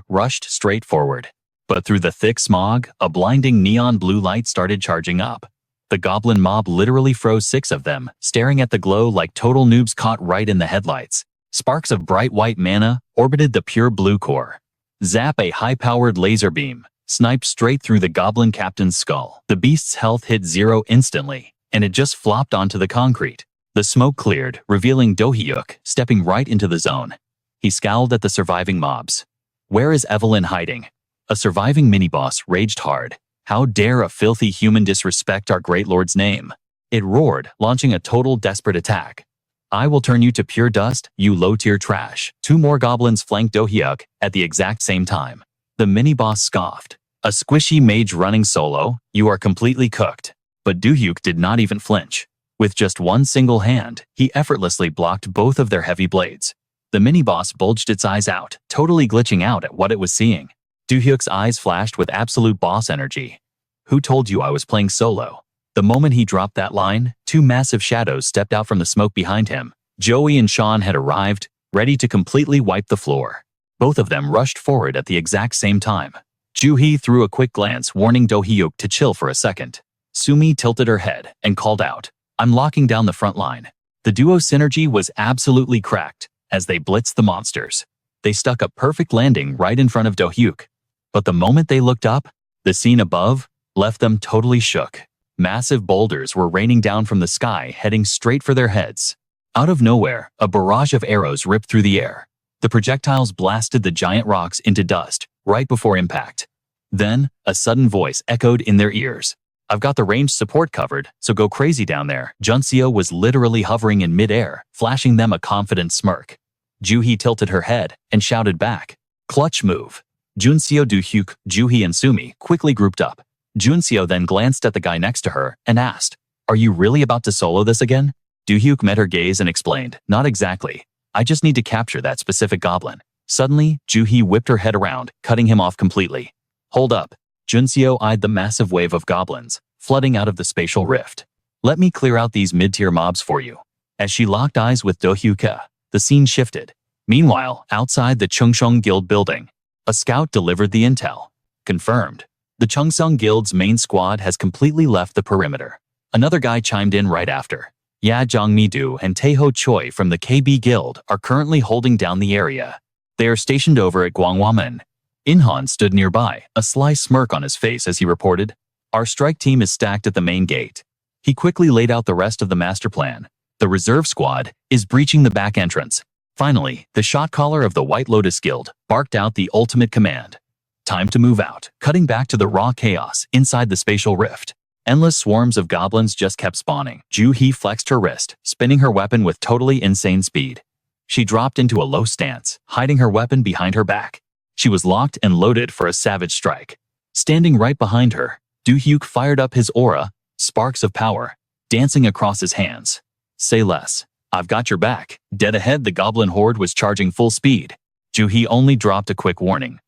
rushed straight forward. But through the thick smog, a blinding neon blue light started charging up. The goblin mob literally froze 6 of them, staring at the glow like total noobs caught right in the headlights. Sparks of bright white mana orbited the pure blue core. Zap, a high-powered laser beam sniped straight through the goblin captain's skull. The beast's health hit 0 instantly, and it just flopped onto the concrete. The smoke cleared, revealing Do-hyuk stepping right into the zone. He scowled at the surviving mobs. Where is Evelyn hiding? A surviving mini-boss raged hard. How dare a filthy human disrespect our great lord's name? It roared, launching a total desperate attack. I will turn you to pure dust, you low-tier trash. 2 more goblins flanked Do-hyuk at the exact same time. The mini-boss scoffed. A squishy mage running solo, you are completely cooked. But Do-hyuk did not even flinch. With just one single hand, he effortlessly blocked both of their heavy blades. The mini-boss bulged its eyes out, totally glitching out at what it was seeing. Do-hyuk's eyes flashed with absolute boss energy. Who told you I was playing solo? The moment he dropped that line, 2 massive shadows stepped out from the smoke behind him. Joey and Sean had arrived, ready to completely wipe the floor. Both of them rushed forward at the exact same time. Juhi threw a quick glance, warning Do-hyuk to chill for a second. Sumi tilted her head and called out, I'm locking down the front line. The duo synergy was absolutely cracked as they blitzed the monsters. They stuck a perfect landing right in front of Do-hyuk. But the moment they looked up, the scene above left them totally shook. Massive boulders were raining down from the sky, heading straight for their heads. Out of nowhere, a barrage of arrows ripped through the air. The projectiles blasted the giant rocks into dust right before impact. Then, a sudden voice echoed in their ears. I've got the ranged support covered, so go crazy down there. Junseo was literally hovering in midair, flashing them a confident smirk. Juhi tilted her head and shouted back, clutch move. Junseo, Do-hyuk, Juhi and Sumi quickly grouped up. Junseo then glanced at the guy next to her and asked, are you really about to solo this again? Do-hyuk met her gaze and explained, not exactly. I just need to capture that specific goblin. Suddenly, Juhi whipped her head around, cutting him off completely. Hold up. Junseo eyed the massive wave of goblins, flooding out of the spatial rift. Let me clear out these mid-tier mobs for you. As she locked eyes with Do-hyuk, the scene shifted. Meanwhile, outside the Chungsung Guild building, a scout delivered the intel. Confirmed. The Chungsung Guild's main squad has completely left the perimeter. Another guy chimed in right after. Ya Jongmi-do and Taeho Choi from the KB Guild are currently holding down the area. They are stationed over at Gwanghwamun. Inhan stood nearby, a sly smirk on his face as he reported, our strike team is stacked at the main gate. He quickly laid out the rest of the master plan. The reserve squad is breaching the back entrance. Finally, the shot caller of the White Lotus Guild barked out the ultimate command. Time to move out, cutting back to the raw chaos inside the spatial rift. Endless swarms of goblins just kept spawning. Juhi flexed her wrist, spinning her weapon with totally insane speed. She dropped into a low stance, hiding her weapon behind her back. She was locked and loaded for a savage strike. Standing right behind her, Do-hyuk fired up his aura, sparks of power, dancing across his hands. Say less. I've got your back. Dead ahead, the goblin horde was charging full speed. Juhi only dropped a quick warning.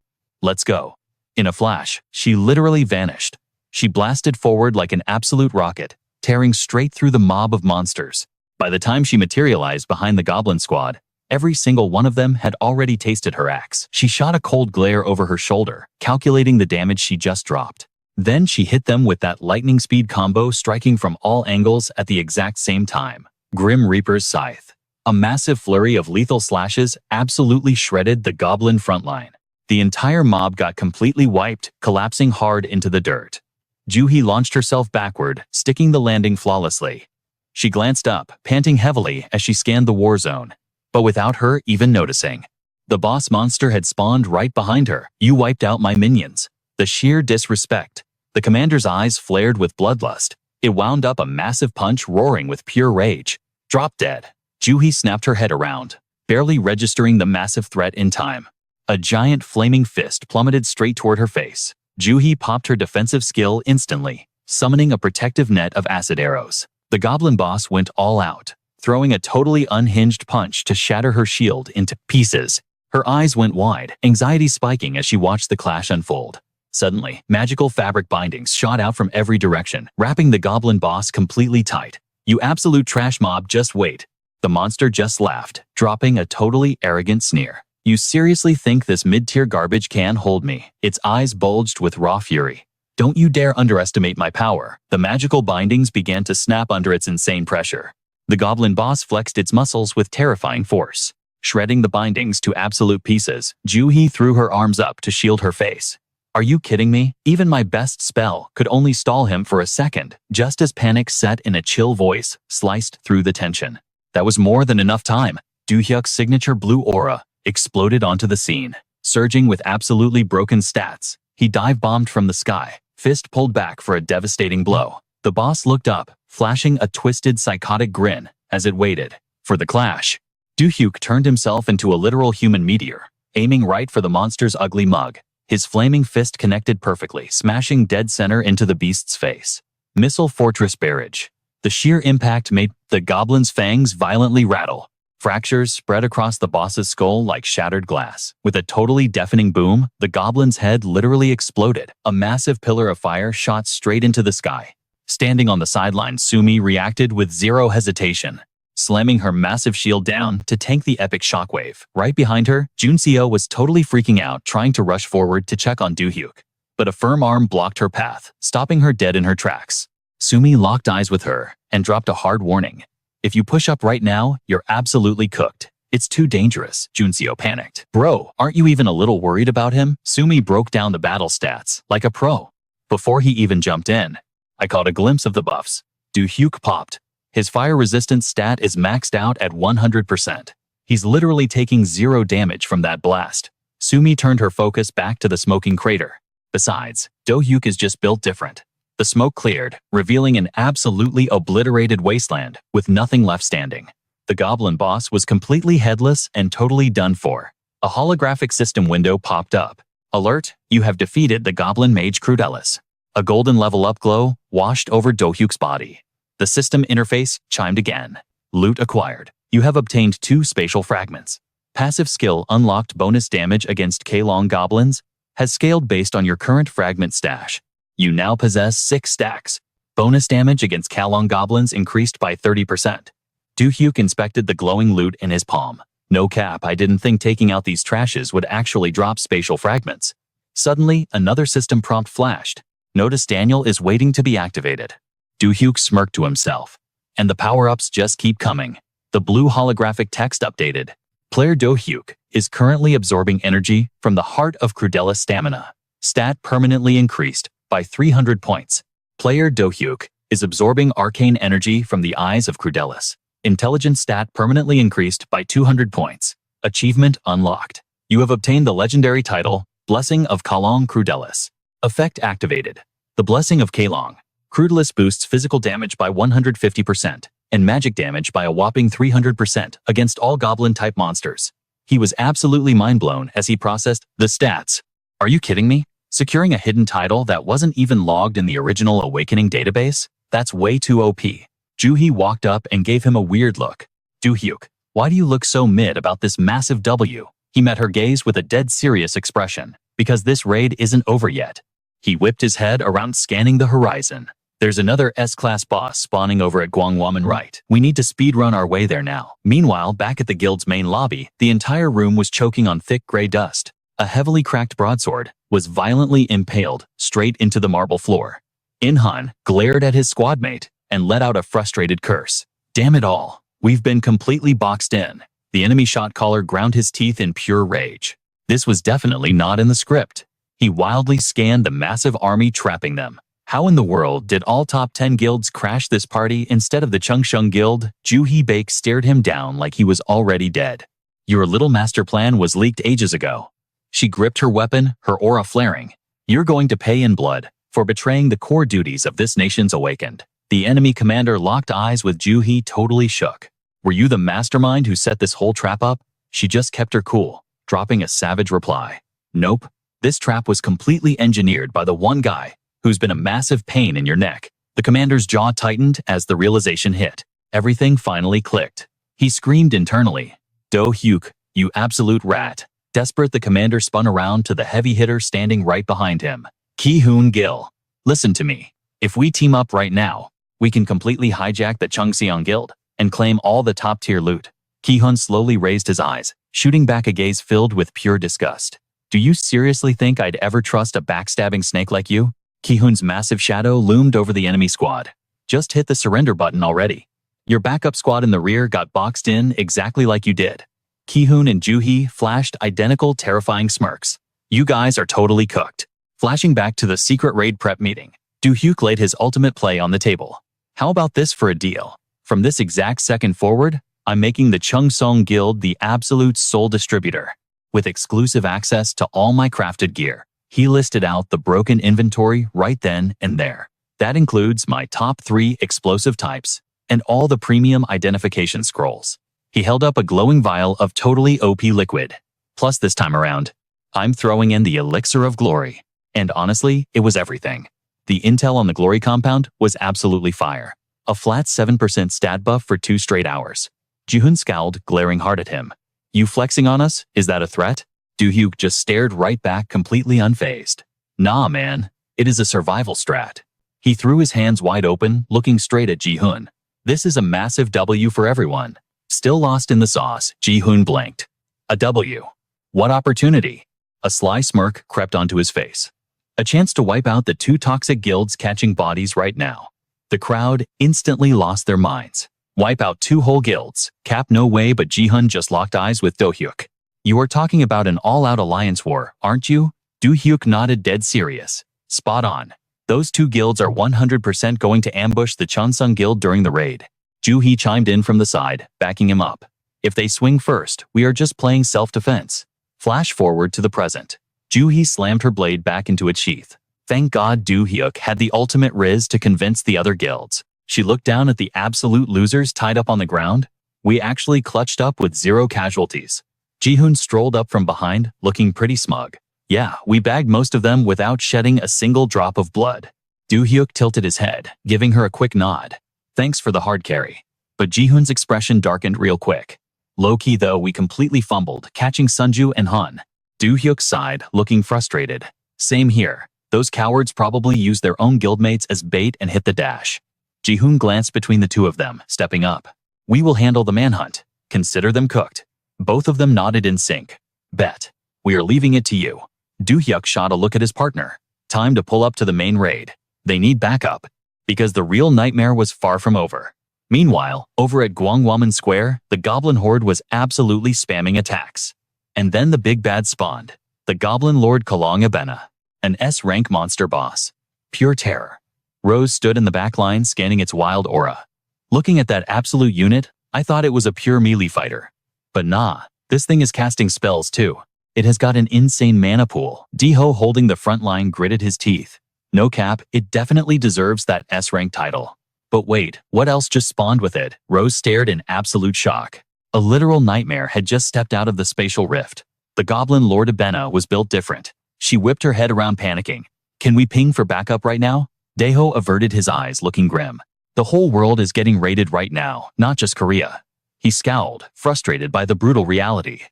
Let's go. In a flash, she literally vanished. She blasted forward like an absolute rocket, tearing straight through the mob of monsters. By the time she materialized behind the goblin squad, every single one of them had already tasted her axe. She shot a cold glare over her shoulder, calculating the damage she just dropped. Then she hit them with that lightning speed combo, striking from all angles at the exact same time. Grim Reaper's Scythe. A massive flurry of lethal slashes absolutely shredded the goblin frontline. The entire mob got completely wiped, collapsing hard into the dirt. Ju-hee launched herself backward, sticking the landing flawlessly. She glanced up, panting heavily as she scanned the war zone, but without her even noticing. The boss monster had spawned right behind her. "You wiped out my minions." The sheer disrespect. The commander's eyes flared with bloodlust. It wound up a massive punch roaring with pure rage. Drop dead. Ju-hee snapped her head around, barely registering the massive threat in time. A giant flaming fist plummeted straight toward her face. Ju-hee popped her defensive skill instantly, summoning a protective net of acid arrows. The goblin boss went all out, throwing a totally unhinged punch to shatter her shield into pieces. Her eyes went wide, anxiety spiking as she watched the clash unfold. Suddenly, magical fabric bindings shot out from every direction, wrapping the goblin boss completely tight. "You absolute trash mob, just wait." The monster just laughed, dropping a totally arrogant sneer. "You seriously think this mid-tier garbage can hold me?" Its eyes bulged with raw fury. "Don't you dare underestimate my power." The magical bindings began to snap under its insane pressure. The goblin boss flexed its muscles with terrifying force. Shredding the bindings to absolute pieces, Ju-hee threw her arms up to shield her face. "Are you kidding me? Even my best spell could only stall him for a second," just as panic set in a chill voice sliced through the tension. That was more than enough time. Do-hyuk's signature blue aura exploded onto the scene. Surging with absolutely broken stats, he dive-bombed from the sky, fist pulled back for a devastating blow. The boss looked up, flashing a twisted psychotic grin as it waited for the clash. Do-hyuk turned himself into a literal human meteor, aiming right for the monster's ugly mug. His flaming fist connected perfectly, smashing dead center into the beast's face. Missile Fortress Barrage. The sheer impact made the goblin's fangs violently rattle. Fractures spread across the boss's skull like shattered glass. With a totally deafening boom, the goblin's head literally exploded. A massive pillar of fire shot straight into the sky. Standing on the sideline, Sumi reacted with zero hesitation, slamming her massive shield down to tank the epic shockwave. Right behind her, Junseo was totally freaking out, trying to rush forward to check on Do-hyuk. But a firm arm blocked her path, stopping her dead in her tracks. Sumi locked eyes with her and dropped a hard warning. "If you push up right now, you're absolutely cooked. It's too dangerous." Junseo panicked. "Bro, aren't you even a little worried about him?" Sumi broke down the battle stats like a pro. Before he even jumped in, I caught a glimpse of the buffs. Do-hyuk popped. His fire resistance stat is maxed out at 100%. He's literally taking 0 damage from that blast. Sumi turned her focus back to the smoking crater. Besides, Do-hyuk is just built different. The smoke cleared, revealing an absolutely obliterated wasteland with nothing left standing. The goblin boss was completely headless and totally done for. A holographic system window popped up. "Alert, you have defeated the goblin mage Crudelis." A golden level-up glow washed over Do-hyuk's body. The system interface chimed again. "Loot acquired. You have obtained 2 spatial fragments. Passive skill unlocked bonus damage against Kalong goblins has scaled based on your current fragment stash. You now possess 6 stacks. Bonus damage against Kalong goblins increased by 30%. Do-hyuk inspected the glowing loot in his palm. "No cap, I didn't think taking out these trashes would actually drop spatial fragments." Suddenly, another system prompt flashed. "Notice Daniel is waiting to be activated." Do-hyuk smirked to himself. And the power-ups just keep coming. The blue holographic text updated. Player Do-hyuk is currently absorbing energy from the heart of Crudelis stamina. Stat permanently increased by 300 points. Player Do-hyuk is absorbing arcane energy from the eyes of Crudelis. Intelligence stat permanently increased by 200 points. Achievement unlocked. You have obtained the legendary title, Blessing of Kalong Crudelis. Effect activated. The Blessing of Kalong. Crudelis boosts physical damage by 150% and magic damage by a whopping 300% against all goblin-type monsters. He was absolutely mind-blown as he processed the stats. "Are you kidding me? Securing a hidden title that wasn't even logged in the original Awakening database? That's way too OP." Ju-hee walked up and gave him a weird look. "Do-hyuk, why do you look so mid about this massive W?" He met her gaze with a dead serious expression. "Because this raid isn't over yet." He whipped his head around, scanning the horizon. "There's another S-class boss spawning over at Gwangwaman right. We need to speedrun our way there now." Meanwhile, back at the guild's main lobby, the entire room was choking on thick gray dust. A heavily cracked broadsword was violently impaled straight into the marble floor. In-han glared at his squadmate and let out a frustrated curse. "Damn it all. We've been completely boxed in. The enemy shot caller ground his teeth in pure rage. This was definitely not in the script. He wildly scanned the massive army trapping them. How in the world did all top 10 guilds crash this party instead of the Chungsheng guild? Ju-hee Baek stared him down like he was already dead. Your little master plan was leaked ages ago. She gripped her weapon, her aura flaring. You're going to pay in blood for betraying the core duties of this nation's awakened. The enemy commander locked eyes with Ju-hee, totally shook. Were you the mastermind who set this whole trap up? She just kept her cool, dropping a savage reply. Nope. This trap was completely engineered by the one guy who's been a massive pain in your neck. The commander's jaw tightened as the realization hit. Everything finally clicked. He screamed internally. Do-hyuk, you absolute rat. Desperate, the commander spun around to the heavy hitter standing right behind him. Ki-hoon-gil. Listen to me. If we team up right now, we can completely hijack the Chungseong guild and claim all the top-tier loot. Ki-hoon slowly raised his eyes, shooting back a gaze filled with pure disgust. Do you seriously think I'd ever trust a backstabbing snake like you? Ki-hoon's massive shadow loomed over the enemy squad. Just hit the surrender button already. Your backup squad in the rear got boxed in exactly like you did. Ki-hoon and Ju-hee flashed identical terrifying smirks. You guys are totally cooked. Flashing back to the secret raid prep meeting, Do-hyuk laid his ultimate play on the table. How about this for a deal? From this exact second forward, I'm making the Chungseong Guild the absolute sole distributor, with exclusive access to all my crafted gear. He listed out the broken inventory right then and there. That includes my top 3 explosive types and all the premium identification scrolls. He held up a glowing vial of totally OP liquid. Plus this time around, I'm throwing in the elixir of glory. And honestly, it was everything. The intel on the glory compound was absolutely fire. A flat 7% stat buff for 2 straight hours. Ji-hoon scowled, glaring hard at him. You flexing on us? Is that a threat? Do-hyuk just stared right back, completely unfazed. Nah, man. It is a survival strat. He threw his hands wide open, looking straight at Ji-hoon. This is a massive W for everyone. Still lost in the sauce, Ji-hoon blinked. A W. What opportunity? A sly smirk crept onto his face. A chance to wipe out the 2 toxic guilds catching bodies right now. The crowd instantly lost their minds. Wipe out 2 whole guilds. Cap, no way, but Ji-hoon just locked eyes with Do-hyuk. You are talking about an all-out alliance war, aren't you? Do-hyuk nodded, dead serious. Spot on. Those 2 guilds are 100% going to ambush the Chungseong guild during the raid. Ju-hee chimed in from the side, backing him up. If they swing first, we are just playing self-defense. Flash forward to the present. Ju-hee slammed her blade back into its sheath. Thank God Do-hyuk had the ultimate riz to convince the other guilds. She looked down at the absolute losers tied up on the ground. We actually clutched up with 0 casualties. Ji-hoon strolled up from behind, looking pretty smug. Yeah, we bagged most of them without shedding a single drop of blood. Do-hyuk tilted his head, giving her a quick nod. Thanks for the hard carry. But Ji-hoon's expression darkened real quick. Low-key though, we completely fumbled, catching Sunju and Han. Do-hyuk sighed, looking frustrated. Same here. Those cowards probably used their own guildmates as bait and hit the dash. Ji-hoon glanced between the 2 of them, stepping up. We will handle the manhunt. Consider them cooked. Both of them nodded in sync. Bet. We are leaving it to you. Do-hyuk shot a look at his partner. Time to pull up to the main raid. They need backup, because the real nightmare was far from over. Meanwhile, over at Gwangwamun Square, the Goblin Horde was absolutely spamming attacks. And then the big bad spawned. The Goblin Lord Kalong Abena, an S-rank monster boss. Pure terror. Rose stood in the back line scanning its wild aura. Looking at that absolute unit, I thought it was a pure melee fighter. But nah, this thing is casting spells too. It has got an insane mana pool. D-ho holding the front line gritted his teeth. No cap, it definitely deserves that S-rank title. But wait, what else just spawned with it? Rose stared in absolute shock. A literal nightmare had just stepped out of the spatial rift. The Goblin Lord Abena was built different. She whipped her head around, panicking. Can we ping for backup right now? Daeho averted his eyes, looking grim. The whole world is getting raided right now, not just Korea. He scowled, frustrated by the brutal reality.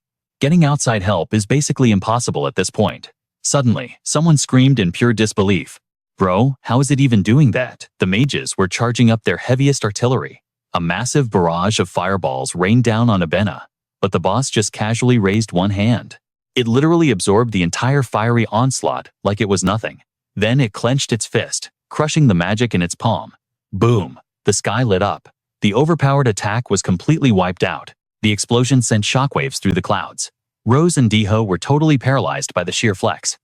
Getting outside help is basically impossible at this point. Suddenly, someone screamed in pure disbelief. Bro, how is it even doing that? The mages were charging up their heaviest artillery. A massive barrage of fireballs rained down on Abena, but the boss just casually raised one hand. It literally absorbed the entire fiery onslaught like it was nothing. Then it clenched its fist, crushing the magic in its palm. Boom! The sky lit up. The overpowered attack was completely wiped out. The explosion sent shockwaves through the clouds. Rose and Do-hyuk were totally paralyzed by the sheer flex.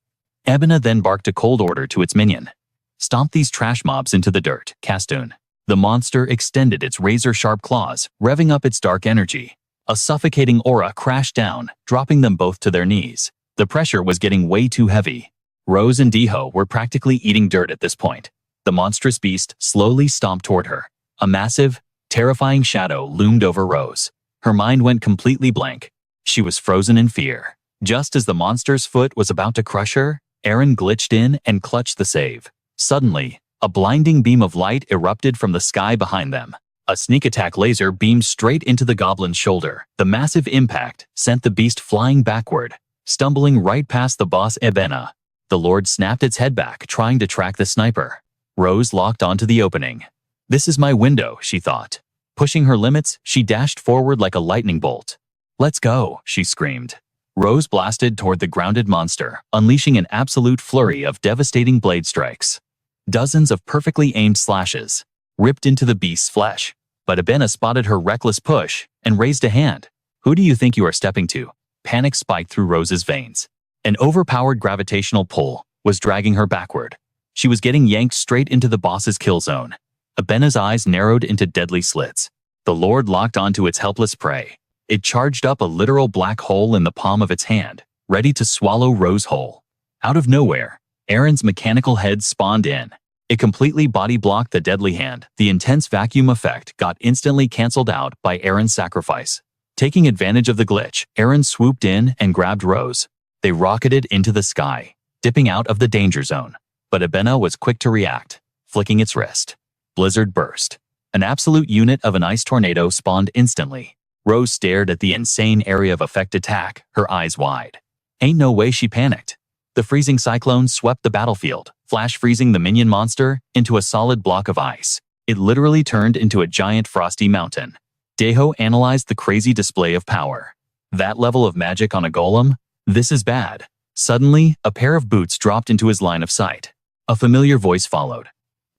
Ebena then barked a cold order to its minion. Stomp these trash mobs into the dirt, Castoon. The monster extended its razor-sharp claws, revving up its dark energy. A suffocating aura crashed down, dropping them both to their knees. The pressure was getting way too heavy. Rose and Do-hyuk were practically eating dirt at this point. The monstrous beast slowly stomped toward her. A massive, terrifying shadow loomed over Rose. Her mind went completely blank. She was frozen in fear. Just as the monster's foot was about to crush her, Eren glitched in and clutched the save. Suddenly, a blinding beam of light erupted from the sky behind them. A sneak attack laser beamed straight into the goblin's shoulder. The massive impact sent the beast flying backward, stumbling right past the boss Ebena. The Lord snapped its head back, trying to track the sniper. Rose locked onto the opening. This is my window, she thought. Pushing her limits, she dashed forward like a lightning bolt. Let's go, she screamed. Rose blasted toward the grounded monster, unleashing an absolute flurry of devastating blade strikes. Dozens of perfectly aimed slashes ripped into the beast's flesh. But Ebena spotted her reckless push and raised a hand. Who do you think you are stepping to? Panic spiked through Rose's veins. An overpowered gravitational pull was dragging her backward. She was getting yanked straight into the boss's kill zone. Ebena's eyes narrowed into deadly slits. The Lord locked onto its helpless prey. It charged up a literal black hole in the palm of its hand, ready to swallow Rose whole. Out of nowhere, Eren's mechanical head spawned in. It completely body-blocked the deadly hand. The intense vacuum effect got instantly cancelled out by Eren's sacrifice. Taking advantage of the glitch, Eren swooped in and grabbed Rose. They rocketed into the sky, dipping out of the danger zone. But Ebena was quick to react, flicking its wrist. Blizzard burst. An absolute unit of an ice tornado spawned instantly. Rose stared at the insane area of effect attack, her eyes wide. Ain't no way, she panicked. The freezing cyclone swept the battlefield, flash freezing the minion monster into a solid block of ice. It literally turned into a giant frosty mountain. Do-hyuk analyzed the crazy display of power. That level of magic on a golem? This is bad. Suddenly, a pair of boots dropped into his line of sight. A familiar voice followed.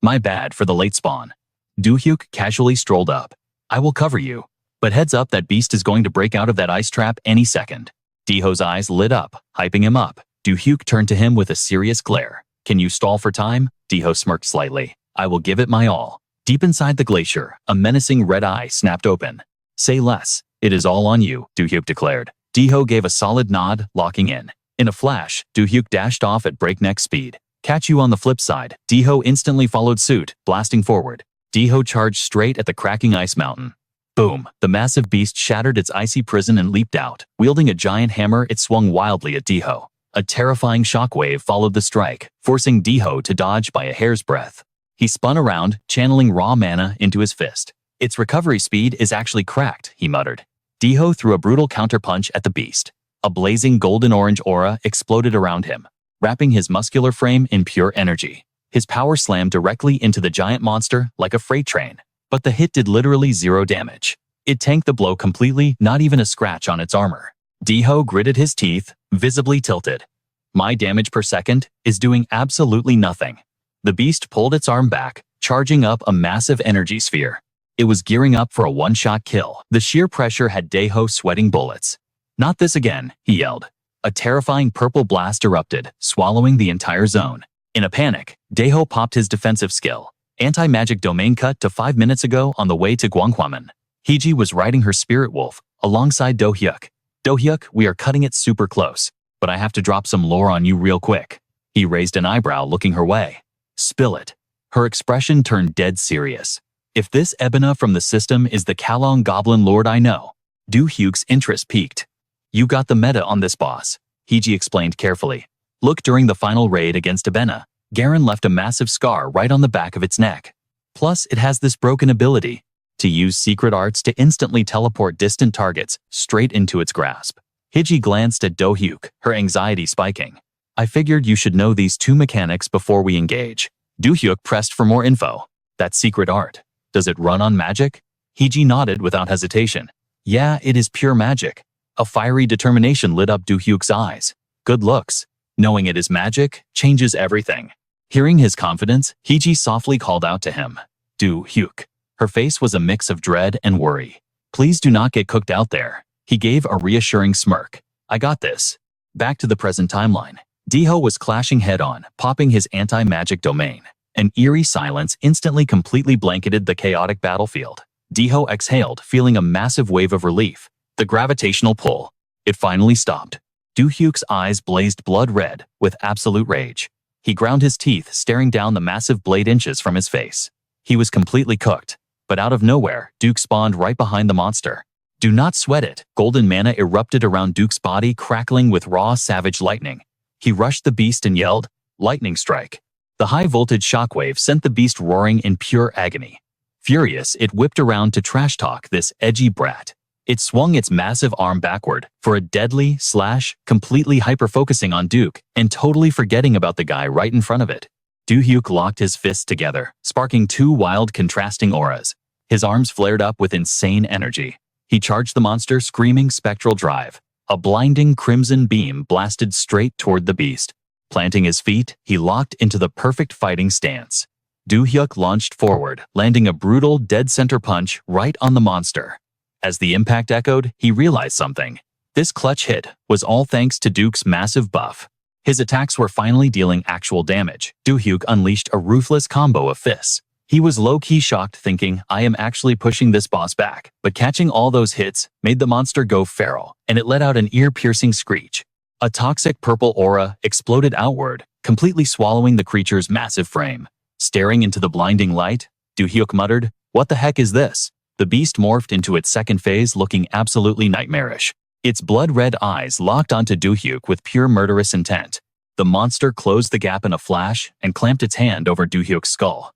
My bad for the late spawn. Do-hyuk casually strolled up. I will cover you. But heads up, that beast is going to break out of that ice trap any second. Do-hyuk's eyes lit up, hyping him up. Do-hyuk turned to him with a serious glare. Can you stall for time? Do-hyuk smirked slightly. I will give it my all. Deep inside the glacier, a menacing red eye snapped open. Say less. It is all on you, Do-hyuk declared. Do-hyuk gave a solid nod, locking in. In a flash, Do-hyuk dashed off at breakneck speed. Catch you on the flip side. Do-hyuk instantly followed suit, blasting forward. Do-hyuk charged straight at the cracking ice mountain. Boom! The massive beast shattered its icy prison and leaped out. Wielding a giant hammer, it swung wildly at Do-hyuk. A terrifying shockwave followed the strike, forcing Do-hyuk to dodge by a hair's breadth. He spun around, channeling raw mana into his fist. Its recovery speed is actually cracked, he muttered. Do-hyuk threw a brutal counterpunch at the beast. A blazing golden-orange aura exploded around him, wrapping his muscular frame in pure energy. His power slammed directly into the giant monster like a freight train. But the hit did literally zero damage. It tanked the blow completely, not even a scratch on its armor. Do-hyuk gritted his teeth, visibly tilted. My damage per second is doing absolutely nothing. The beast pulled its arm back, charging up a massive energy sphere. It was gearing up for a one-shot kill. The sheer pressure had Do-hyuk sweating bullets. Not this again, he yelled. A terrifying purple blast erupted, swallowing the entire zone. In a panic, Do-hyuk popped his defensive skill. Anti-magic domain cut to 5 minutes ago on the way to Gwanghwamun. Hiji was riding her spirit wolf alongside Do-hyuk. Do-hyuk, we are cutting it super close, but I have to drop some lore on you real quick. He raised an eyebrow, looking her way. Spill it. Her expression turned dead serious. If this Ebena from the system is the Kalong Goblin Lord I know. Do-hyuk's interest peaked. You got the meta on this boss, Hiji explained carefully. Look, during the final raid against Ebena, Garen left a massive scar right on the back of its neck. Plus, it has this broken ability to use secret arts to instantly teleport distant targets straight into its grasp. Hiji glanced at Do-hyuk, her anxiety spiking. I figured you should know these two mechanics before we engage. Do-hyuk pressed for more info. That secret art, does it run on magic? Hiji nodded without hesitation. Yeah, it is pure magic. A fiery determination lit up Do-hyuk's eyes. Good looks. Knowing it is magic changes everything. Hearing his confidence, Hiji softly called out to him. Do-hyuk. Her face was a mix of dread and worry. "Please do not get cooked out there." He gave a reassuring smirk. "I got this." Back to the present timeline. Do-hyuk was clashing head-on, popping his anti-magic domain. An eerie silence instantly completely blanketed the chaotic battlefield. Do-hyuk exhaled, feeling a massive wave of relief. The gravitational pull. It finally stopped. Do-hyuk's eyes blazed blood red, with absolute rage. He ground his teeth, staring down the massive blade inches from his face. He was completely cooked. But out of nowhere, Duke spawned right behind the monster. "Do not sweat it." Golden mana erupted around Duke's body, crackling with raw, savage lightning. He rushed the beast and yelled, "Lightning strike." The high-voltage shockwave sent the beast roaring in pure agony. Furious, it whipped around to trash-talk this edgy brat. It swung its massive arm backward for a deadly slash, completely hyper-focusing on Duke and totally forgetting about the guy right in front of it. Do-hyuk locked his fists together, sparking two wild, contrasting auras. His arms flared up with insane energy. He charged the monster, screaming spectral drive. A blinding crimson beam blasted straight toward the beast. Planting his feet, he locked into the perfect fighting stance. Do-hyuk launched forward, landing a brutal, dead-center punch right on the monster. As the impact echoed, he realized something. This clutch hit was all thanks to Duke's massive buff. His attacks were finally dealing actual damage. Do-hyuk unleashed a ruthless combo of fists. He was low-key shocked, thinking, "I am actually pushing this boss back." But catching all those hits made the monster go feral, and it let out an ear-piercing screech. A toxic purple aura exploded outward, completely swallowing the creature's massive frame. Staring into the blinding light, Do-hyuk muttered, "What the heck is this?" The beast morphed into its second phase, looking absolutely nightmarish. Its blood-red eyes locked onto Do-hyuk with pure murderous intent. The monster closed the gap in a flash and clamped its hand over Do-hyuk's skull.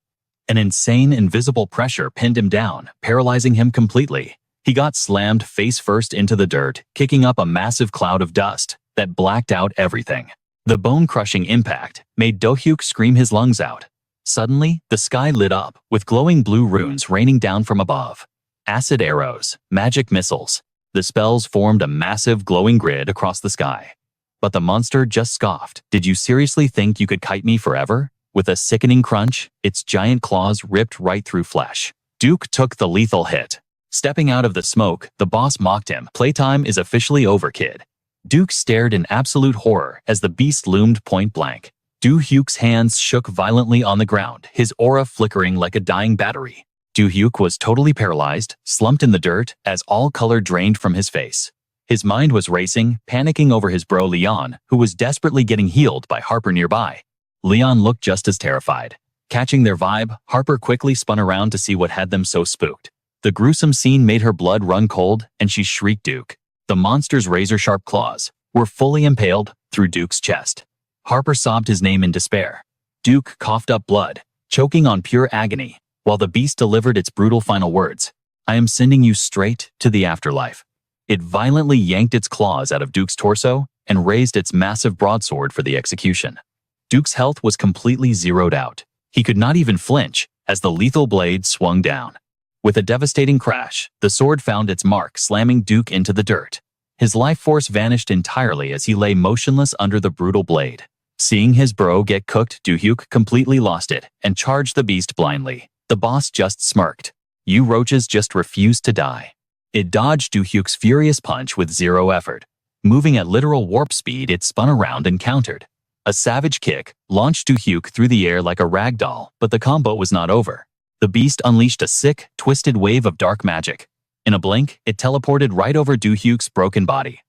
An insane, invisible pressure pinned him down, paralyzing him completely. He got slammed face first into the dirt, kicking up a massive cloud of dust that blacked out everything. The bone-crushing impact made Do-hyuk scream his lungs out. Suddenly, the sky lit up, with glowing blue runes raining down from above. Acid arrows, magic missiles. The spells formed a massive glowing grid across the sky. But the monster just scoffed. "Did you seriously think you could kite me forever?" With a sickening crunch, its giant claws ripped right through flesh. Duke took the lethal hit. Stepping out of the smoke, the boss mocked him. "Playtime is officially over, kid." Duke stared in absolute horror as the beast loomed point blank. Do-hyuk's hands shook violently on the ground, his aura flickering like a dying battery. Do-hyuk was totally paralyzed, slumped in the dirt as all color drained from his face. His mind was racing, panicking over his bro Leon, who was desperately getting healed by Harper nearby. Leon looked just as terrified. Catching their vibe, Harper quickly spun around to see what had them so spooked. The gruesome scene made her blood run cold, and she shrieked Duke. The monster's razor-sharp claws were fully impaled through Duke's chest. Harper sobbed his name in despair. Duke coughed up blood, choking on pure agony, while the beast delivered its brutal final words. "I am sending you straight to the afterlife." It violently yanked its claws out of Duke's torso and raised its massive broadsword for the execution. Duke's health was completely zeroed out. He could not even flinch as the lethal blade swung down. With a devastating crash, the sword found its mark, slamming Duke into the dirt. His life force vanished entirely as he lay motionless under the brutal blade. Seeing his bro get cooked, Do-hyuk completely lost it and charged the beast blindly. The boss just smirked. "You roaches just refused to die." It dodged Do-hyuk's furious punch with zero effort. Moving at literal warp speed, it spun around and countered. A savage kick launched Do-hyuk through the air like a rag doll, but the combo was not over. The beast unleashed a sick, twisted wave of dark magic. In a blink, it teleported right over Do-hyuk's broken body.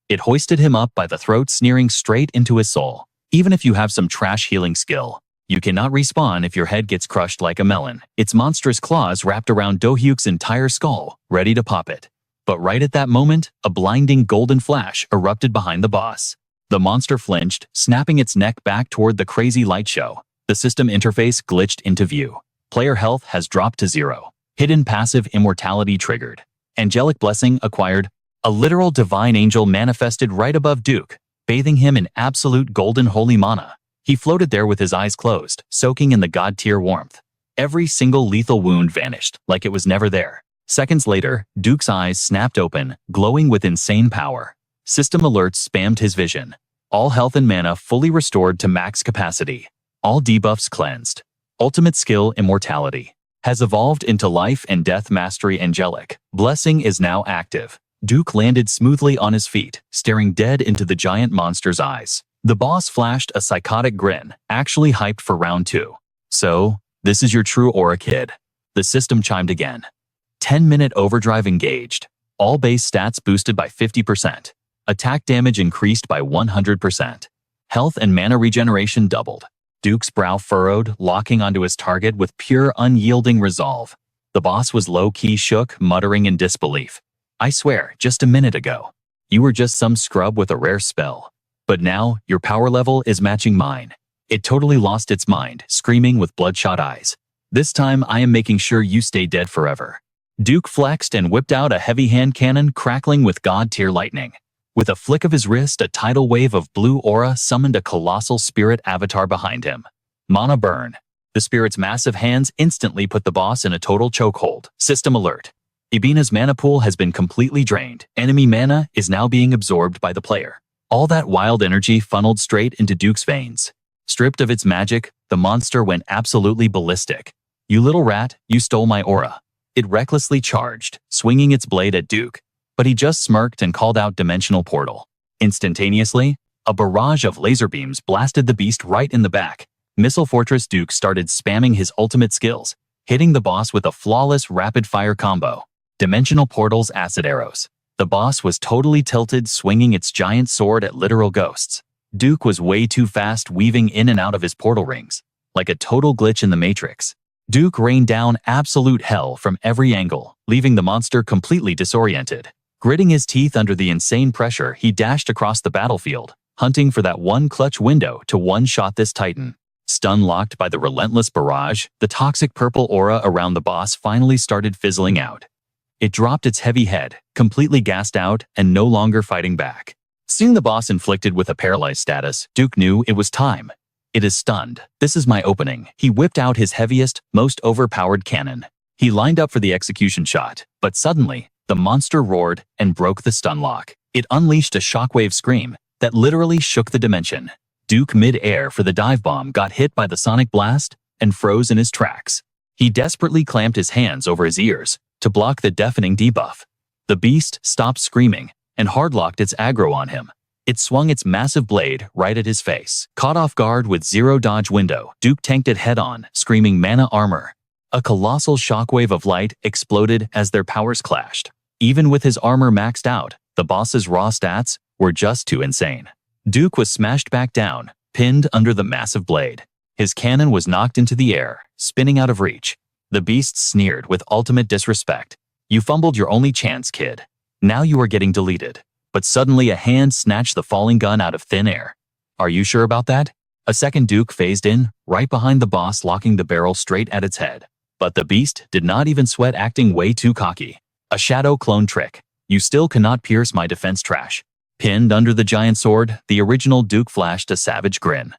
It hoisted him up by the throat, sneering straight into his soul. "Even if you have some trash healing skill, you cannot respawn if your head gets crushed like a melon." Its monstrous claws wrapped around Do-hyuk's entire skull, ready to pop it. But right at that moment, a blinding golden flash erupted behind the boss. The monster flinched, snapping its neck back toward the crazy light show. The system interface glitched into view. Player health has dropped to 0. Hidden passive immortality triggered. Angelic blessing acquired. A literal divine angel manifested right above Duke, bathing him in absolute golden holy mana. He floated there with his eyes closed, soaking in the god-tier warmth. Every single lethal wound vanished, like it was never there. Seconds later, Duke's eyes snapped open, glowing with insane power. System alerts spammed his vision. All health and mana fully restored to max capacity. All debuffs cleansed. Ultimate skill immortality. has evolved into life and death mastery angelic. Blessing is now active. Do-hyuk landed smoothly on his feet, staring dead into the giant monster's eyes. The boss flashed a psychotic grin, actually hyped for round 2. So, this is your true aura, kid. The system chimed again. 10-minute overdrive engaged. All base stats boosted by 50%. Attack damage increased by 100%. Health and mana regeneration doubled. Do-hyuk's brow furrowed, locking onto his target with pure unyielding resolve. The boss was low-key shook, muttering in disbelief. I swear, just a minute ago, you were just some scrub with a rare spell. But now, your power level is matching mine. It totally lost its mind, screaming with bloodshot eyes. This time, I am making sure you stay dead forever. Do-hyuk flexed and whipped out a heavy hand cannon crackling with god-tier lightning. With a flick of his wrist, a tidal wave of blue aura summoned a colossal spirit avatar behind him. Mana burn. The spirit's massive hands instantly put the boss in a total chokehold. System alert. Ibina's mana pool has been completely drained. Enemy mana is now being absorbed by the player. All that wild energy funneled straight into Do-hyuk's veins. Stripped of its magic, the monster went absolutely ballistic. You little rat, you stole my aura. It recklessly charged, swinging its blade at Do-hyuk. But he just smirked and called out Dimensional Portal. Instantaneously, a barrage of laser beams blasted the beast right in the back. Missile Fortress Do-hyuk started spamming his ultimate skills, hitting the boss with a flawless rapid-fire combo. Dimensional Portal's acid arrows. The boss was totally tilted, swinging its giant sword at literal ghosts. Do-hyuk was way too fast, weaving in and out of his portal rings, like a total glitch in the Matrix. Do-hyuk rained down absolute hell from every angle, leaving the monster completely disoriented. Gritting his teeth under the insane pressure, he dashed across the battlefield, hunting for that one clutch window to one-shot this titan. Stun-locked by the relentless barrage, the toxic purple aura around the boss finally started fizzling out. It dropped its heavy head, completely gassed out and no longer fighting back. Seeing the boss inflicted with a paralyzed status, Do-hyuk knew it was time. It is stunned. This is my opening. He whipped out his heaviest, most overpowered cannon. He lined up for the execution shot, but suddenly, the monster roared and broke the stun lock. It unleashed a shockwave scream that literally shook the dimension. Do-hyuk mid-air for the dive bomb got hit by the sonic blast and froze in his tracks. He desperately clamped his hands over his ears to block the deafening debuff. The beast stopped screaming and hardlocked its aggro on him. It swung its massive blade right at his face. Caught off guard with zero dodge window, Do-hyuk tanked it head-on, screaming mana armor. A colossal shockwave of light exploded as their powers clashed. Even with his armor maxed out, the boss's raw stats were just too insane. Do-hyuk was smashed back down, pinned under the massive blade. His cannon was knocked into the air, spinning out of reach. The beast sneered with ultimate disrespect. You fumbled your only chance, kid. Now you are getting deleted. But suddenly a hand snatched the falling gun out of thin air. Are you sure about that? A second Do-hyuk phased in, right behind the boss, locking the barrel straight at its head. But the beast did not even sweat, acting way too cocky. A shadow clone trick. You still cannot pierce my defense trash. Pinned under the giant sword, the original Do-hyuk flashed a savage grin.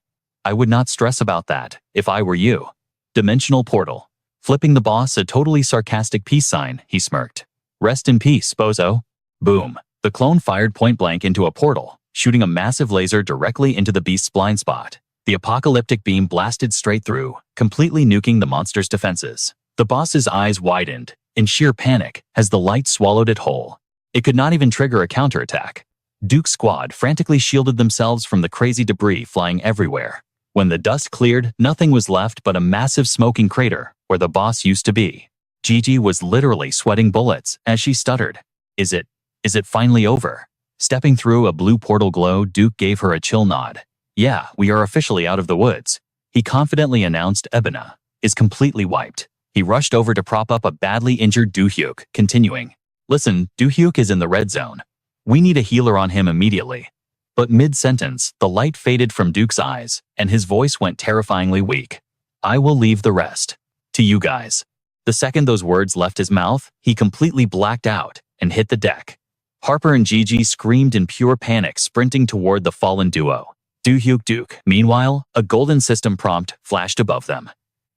I would not stress about that, if I were you. Dimensional Portal. Flipping the boss a totally sarcastic peace sign, he smirked. Rest in peace, bozo. Boom. The clone fired point-blank into a portal, shooting a massive laser directly into the beast's blind spot. The apocalyptic beam blasted straight through, completely nuking the monster's defenses. The boss's eyes widened, in sheer panic, as the light swallowed it whole. It could not even trigger a counterattack. Do-hyuk's squad frantically shielded themselves from the crazy debris flying everywhere. When the dust cleared, nothing was left but a massive smoking crater where the boss used to be. Gigi was literally sweating bullets as she stuttered. Is it finally over? Stepping through a blue portal glow, Do-hyuk gave her a chill nod. Yeah, we are officially out of the woods. He confidently announced. Ibina is completely wiped. He rushed over to prop up a badly injured Do-hyuk, continuing. Listen, Do-hyuk is in the red zone. We need a healer on him immediately. But mid-sentence, the light faded from Do-hyuk's eyes, and his voice went terrifyingly weak. I will leave the rest to you guys. The second those words left his mouth, he completely blacked out and hit the deck. Harper and Gigi screamed in pure panic, sprinting toward the fallen duo. Do-hyuk. Meanwhile, a golden system prompt flashed above them.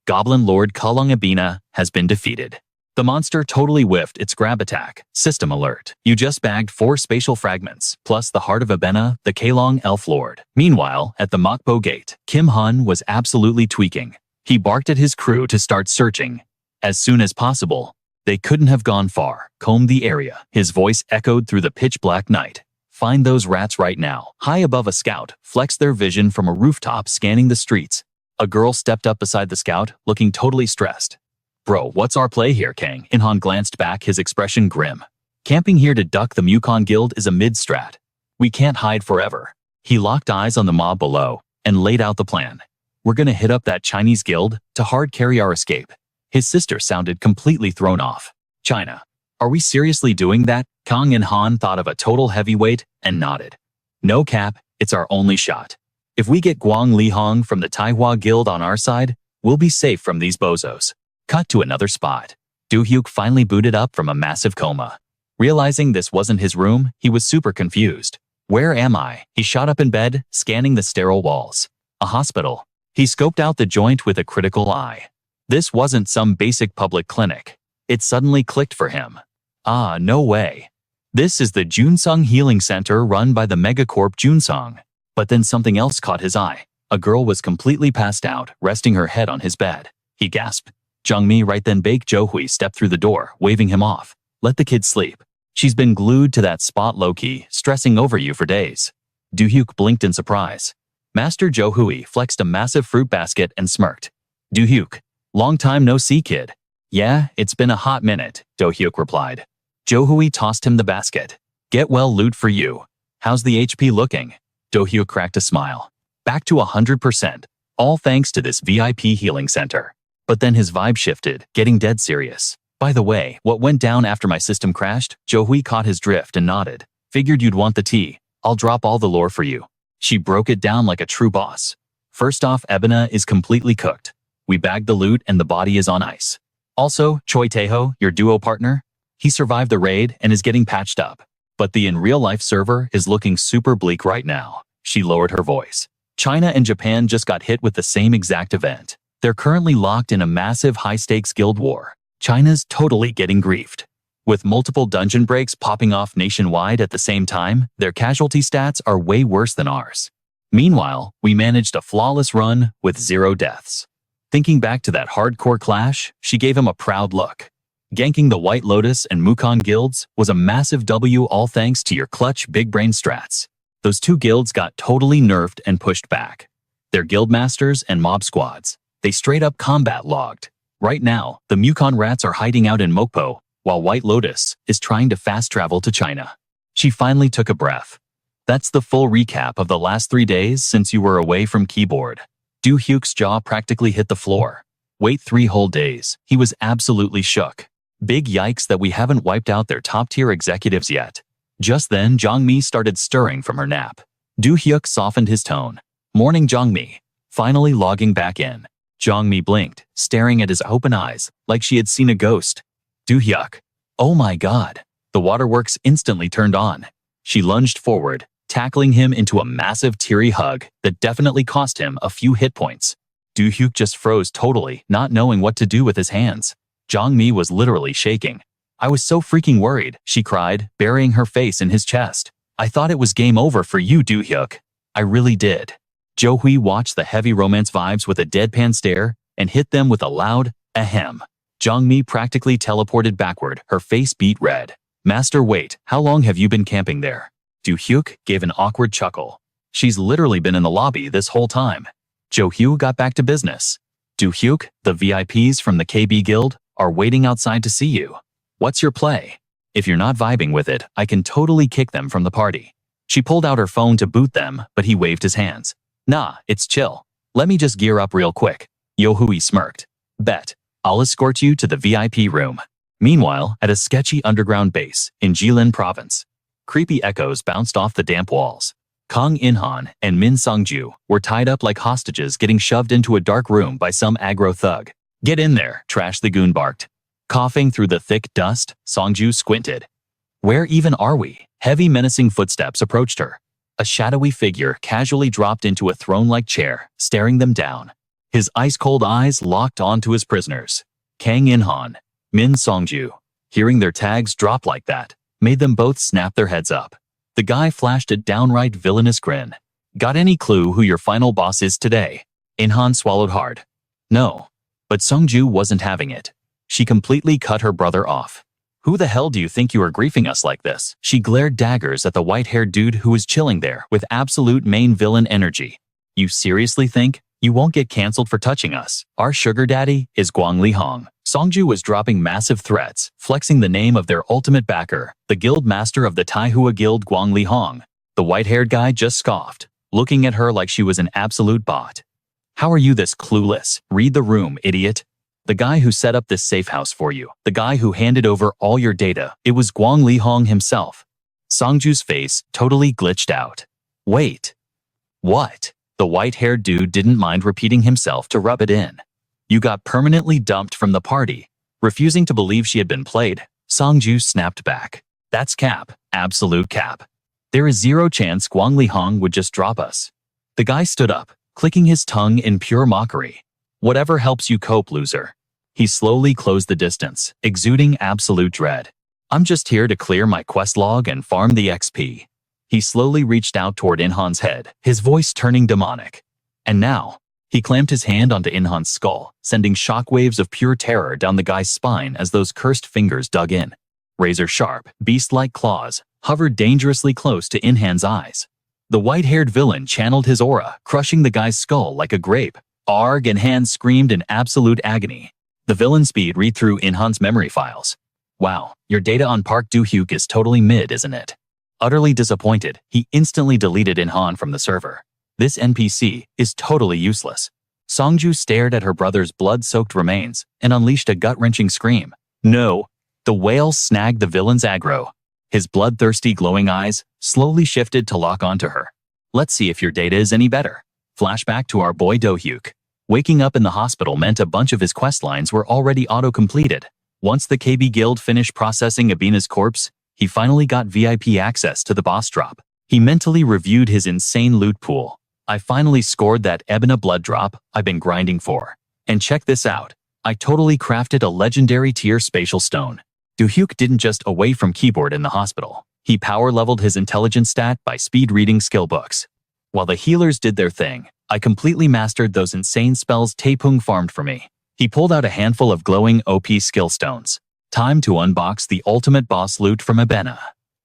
Goblin Lord Kulong Ibina has been defeated. The monster totally whiffed its grab attack. System alert. You just bagged 4 spatial fragments, plus the heart of Ibina, the Kalong Elf Lord. Meanwhile, at the Mokpo Gate, Kim Hun was absolutely tweaking. He barked at his crew to start searching. As soon as possible. They couldn't have gone far. Comb the area. His voice echoed through the pitch-black night. Find those rats right now. High above a scout flexed their vision from a rooftop scanning the streets. A girl stepped up beside the scout, looking totally stressed. Bro, what's our play here, Kang? Inhan glanced back, his expression grim. Camping here to duck the Mukon Guild is a mid-strat. We can't hide forever. He locked eyes on the mob below and laid out the plan. We're gonna hit up that Chinese guild to hard carry our escape. His sister sounded completely thrown off. China. Are we seriously doing that? Kang and Han thought of a total heavyweight and nodded. No cap, it's our only shot. If we get Guang Lihong from the Taihua Guild on our side, we'll be safe from these bozos. Cut to another spot. Do-hyuk finally booted up from a massive coma. Realizing this wasn't his room, he was super confused. Where am I? He shot up in bed, scanning the sterile walls. A hospital. He scoped out the joint with a critical eye. This wasn't some basic public clinic. It suddenly clicked for him. Ah, no way. This is the Junsung Healing Center run by the megacorp Junsung. But then something else caught his eye. A girl was completely passed out, resting her head on his bed. He gasped. Jungmi right then. Baek Jo-hui stepped through the door, waving him off. Let the kid sleep. She's been glued to that spot low-key, stressing over you for days. Do-hyuk blinked in surprise. Master Jo-hui flexed a massive fruit basket and smirked. Do-hyuk. Long time no see, kid. Yeah, it's been a hot minute, Do-hyuk replied. Jo-hui tossed him the basket. Get well, loot for you. How's the HP looking? Do-hyuk cracked a smile. Back to 100%, all thanks to this VIP healing center. But then his vibe shifted, getting dead serious. By the way, what went down after my system crashed? Jo-hui caught his drift and nodded. Figured you'd want the tea. I'll drop all the lore for you. She broke it down like a true boss. First off, Ebina is completely cooked. We bagged the loot and the body is on ice. Also, Choi Taeho, your duo partner, he survived the raid and is getting patched up. But the in real-life server is looking super bleak right now. She lowered her voice. China and Japan just got hit with the same exact event. They're currently locked in a massive high-stakes guild war. China's totally getting griefed. With multiple dungeon breaks popping off nationwide at the same time, their casualty stats are way worse than ours. Meanwhile, we managed a flawless run with 0 deaths. Thinking back to that hardcore clash, she gave him a proud look. Ganking the White Lotus and Mukon guilds was a massive W, all thanks to your clutch big brain strats. Those two guilds got totally nerfed and pushed back. Their guild masters and mob squads, they straight up combat logged. Right now, the Mukon rats are hiding out in Mokpo, while White Lotus is trying to fast travel to China. She finally took a breath. That's the full recap of the last 3 days since you were away from keyboard. Do-hyuk's jaw practically hit the floor. Wait 3 whole days. He was absolutely shook. Big yikes that we haven't wiped out their top-tier executives yet. Just then, Jongmi started stirring from her nap. Do-hyuk softened his tone. Morning, Jongmi. Finally logging back in. Jongmi blinked, staring at his open eyes, like she had seen a ghost. Do-hyuk. Oh my god. The waterworks instantly turned on. She lunged forward, tackling him into a massive teary hug that definitely cost him a few hit points. Do-hyuk just froze totally, not knowing what to do with his hands. Jongmi was literally shaking. I was so freaking worried, she cried, burying her face in his chest. I thought it was game over for you, Do-hyuk. I really did. Jo-hui watched the heavy romance vibes with a deadpan stare and hit them with a loud ahem. Jongmi practically teleported backward, her face beat red. Master, wait, how long have you been camping there? Do-hyuk gave an awkward chuckle. She's literally been in the lobby this whole time. Jo-hyuk got back to business. Do-hyuk, the VIPs from the KB Guild are waiting outside to see you. What's your play? If you're not vibing with it, I can totally kick them from the party. She pulled out her phone to boot them, but he waved his hands. Nah, it's chill. Let me just gear up real quick. Jo-hui smirked. Bet. I'll escort you to the VIP room. Meanwhile, at a sketchy underground base in Jilin province, creepy echoes bounced off the damp walls. Kang In-han and Min Sung-ju were tied up like hostages, getting shoved into a dark room by some aggro thug. Get in there, Trash the Goon barked. Coughing through the thick dust, Song-ju squinted. Where even are we? Heavy menacing footsteps approached her. A shadowy figure casually dropped into a throne-like chair, staring them down. His ice-cold eyes locked onto his prisoners. Kang In-han, Min Song-ju. Hearing their tags drop like that made them both snap their heads up. The guy flashed a downright villainous grin. Got any clue who your final boss is today? In-han swallowed hard. No. But Sung-ju wasn't having it. She completely cut her brother off. Who the hell do you think you are griefing us like this? She glared daggers at the white-haired dude who was chilling there with absolute main villain energy. You seriously think you won't get cancelled for touching us? Our sugar daddy is Guang Li Hong. Songju was dropping massive threats, flexing the name of their ultimate backer, the guild master of the Taihua Guild, Guang Li Hong. The white-haired guy just scoffed, looking at her like she was an absolute bot. How are you this clueless? Read the room, idiot. The guy who set up this safe house for you, the guy who handed over all your data, it was Guang Li Hong himself. Songju's face totally glitched out. Wait. What? The white-haired dude didn't mind repeating himself to rub it in. You got permanently dumped from the party. Refusing to believe she had been played, Songju snapped back. That's cap. Absolute cap. There is zero chance Guang Li Hong would just drop us. The guy stood up, clicking his tongue in pure mockery. Whatever helps you cope, loser. He slowly closed the distance, exuding absolute dread. I'm just here to clear my quest log and farm the XP. He slowly reached out toward Inhan's head, his voice turning demonic. And now, he clamped his hand onto Inhan's skull, sending shockwaves of pure terror down the guy's spine as those cursed fingers dug in. Razor-sharp, beast-like claws hovered dangerously close to Inhan's eyes. The white-haired villain channeled his aura, crushing the guy's skull like a grape. Arg, Inhan screamed in absolute agony. The villain speed read through Inhan's memory files. Wow, your data on Park Do-hyuk is totally mid, isn't it? Utterly disappointed, he instantly deleted Inhan from the server. This NPC is totally useless. Songju stared at her brother's blood-soaked remains and unleashed a gut-wrenching scream. No! The whale snagged the villain's aggro. His bloodthirsty glowing eyes slowly shifted to lock onto her. Let's see if your data is any better. Flashback to our boy Do-hyuk. Waking up in the hospital meant a bunch of his quest lines were already auto-completed. Once the KB Guild finished processing Abina's corpse, he finally got VIP access to the boss drop. He mentally reviewed his insane loot pool. I finally scored that Ebina blood drop I've been grinding for. And check this out. I totally crafted a legendary tier spatial stone. Do-hyuk didn't just away from keyboard in the hospital. He power-leveled his intelligence stat by speed-reading skill books. While the healers did their thing, I completely mastered those insane spells Taepung farmed for me. He pulled out a handful of glowing OP skill stones. Time to unbox the ultimate boss loot from Ebina.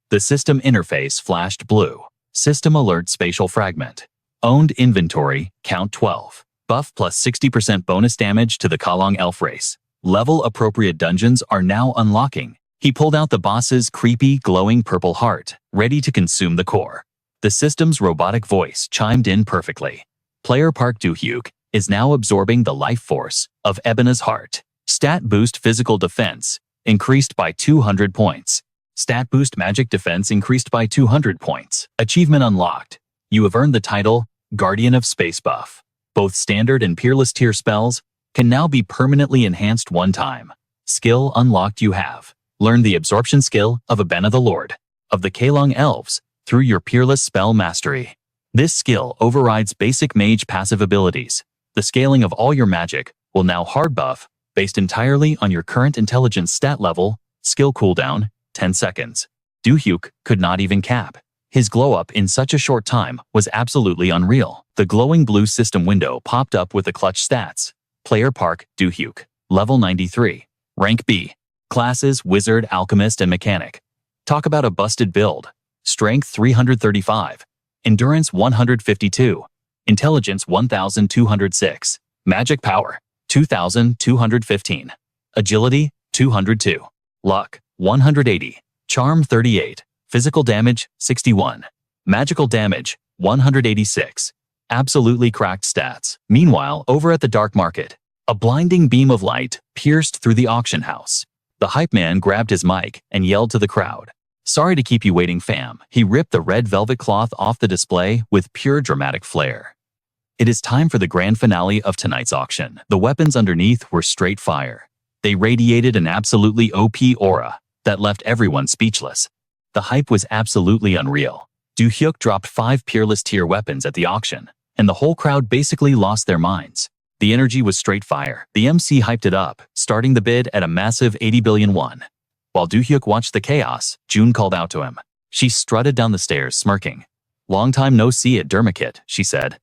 The system interface flashed blue. System alert spatial fragment. Owned inventory, count 12. Buff plus 60% bonus damage to the Kalong elf race. Level appropriate dungeons are now unlocking. He pulled out the boss's creepy, glowing purple heart, ready to consume the core. The system's robotic voice chimed in perfectly. Player Park Do-hyuk is now absorbing the life force of Ebina's heart. Stat boost physical defense increased by 200 points. Stat boost magic defense increased by 200 points. Achievement unlocked. You have earned the title Guardian of Space Buff. Both standard and peerless tier spells can now be permanently enhanced one time. Skill unlocked. You have learned the absorption skill of Ebina the Lord of the Kalong Elves through your peerless spell mastery. This skill overrides basic mage passive abilities. The scaling of all your magic will now hard buff, based entirely on your current intelligence stat level. Skill cooldown, 10 seconds. Do-hyuk could not even cap. His glow-up in such a short time was absolutely unreal. The glowing blue system window popped up with the clutch stats. Player Park Do-hyuk, level 93. Rank B. Classes Wizard, Alchemist, and Mechanic. Talk about a busted build. Strength 335. Endurance 152. Intelligence 1206. Magic power 2215. Agility 202. Luck 180. Charm 38. Physical damage 61. Magical damage 186. Absolutely cracked stats. Meanwhile, over at the dark market, a blinding beam of light pierced through the auction house. The hype man grabbed his mic and yelled to the crowd. Sorry to keep you waiting, fam. He ripped the red velvet cloth off the display with pure dramatic flair. It is time for the grand finale of tonight's auction. The weapons underneath were straight fire. They radiated an absolutely OP aura that left everyone speechless. The hype was absolutely unreal. Do-hyuk dropped 5 peerless tier weapons at the auction, and the whole crowd basically lost their minds. The energy was straight fire. The MC hyped it up, starting the bid at a massive 80 billion won. While Do-hyuk watched the chaos, June called out to him. She strutted down the stairs, smirking. Long time no see at Dermakit, she said.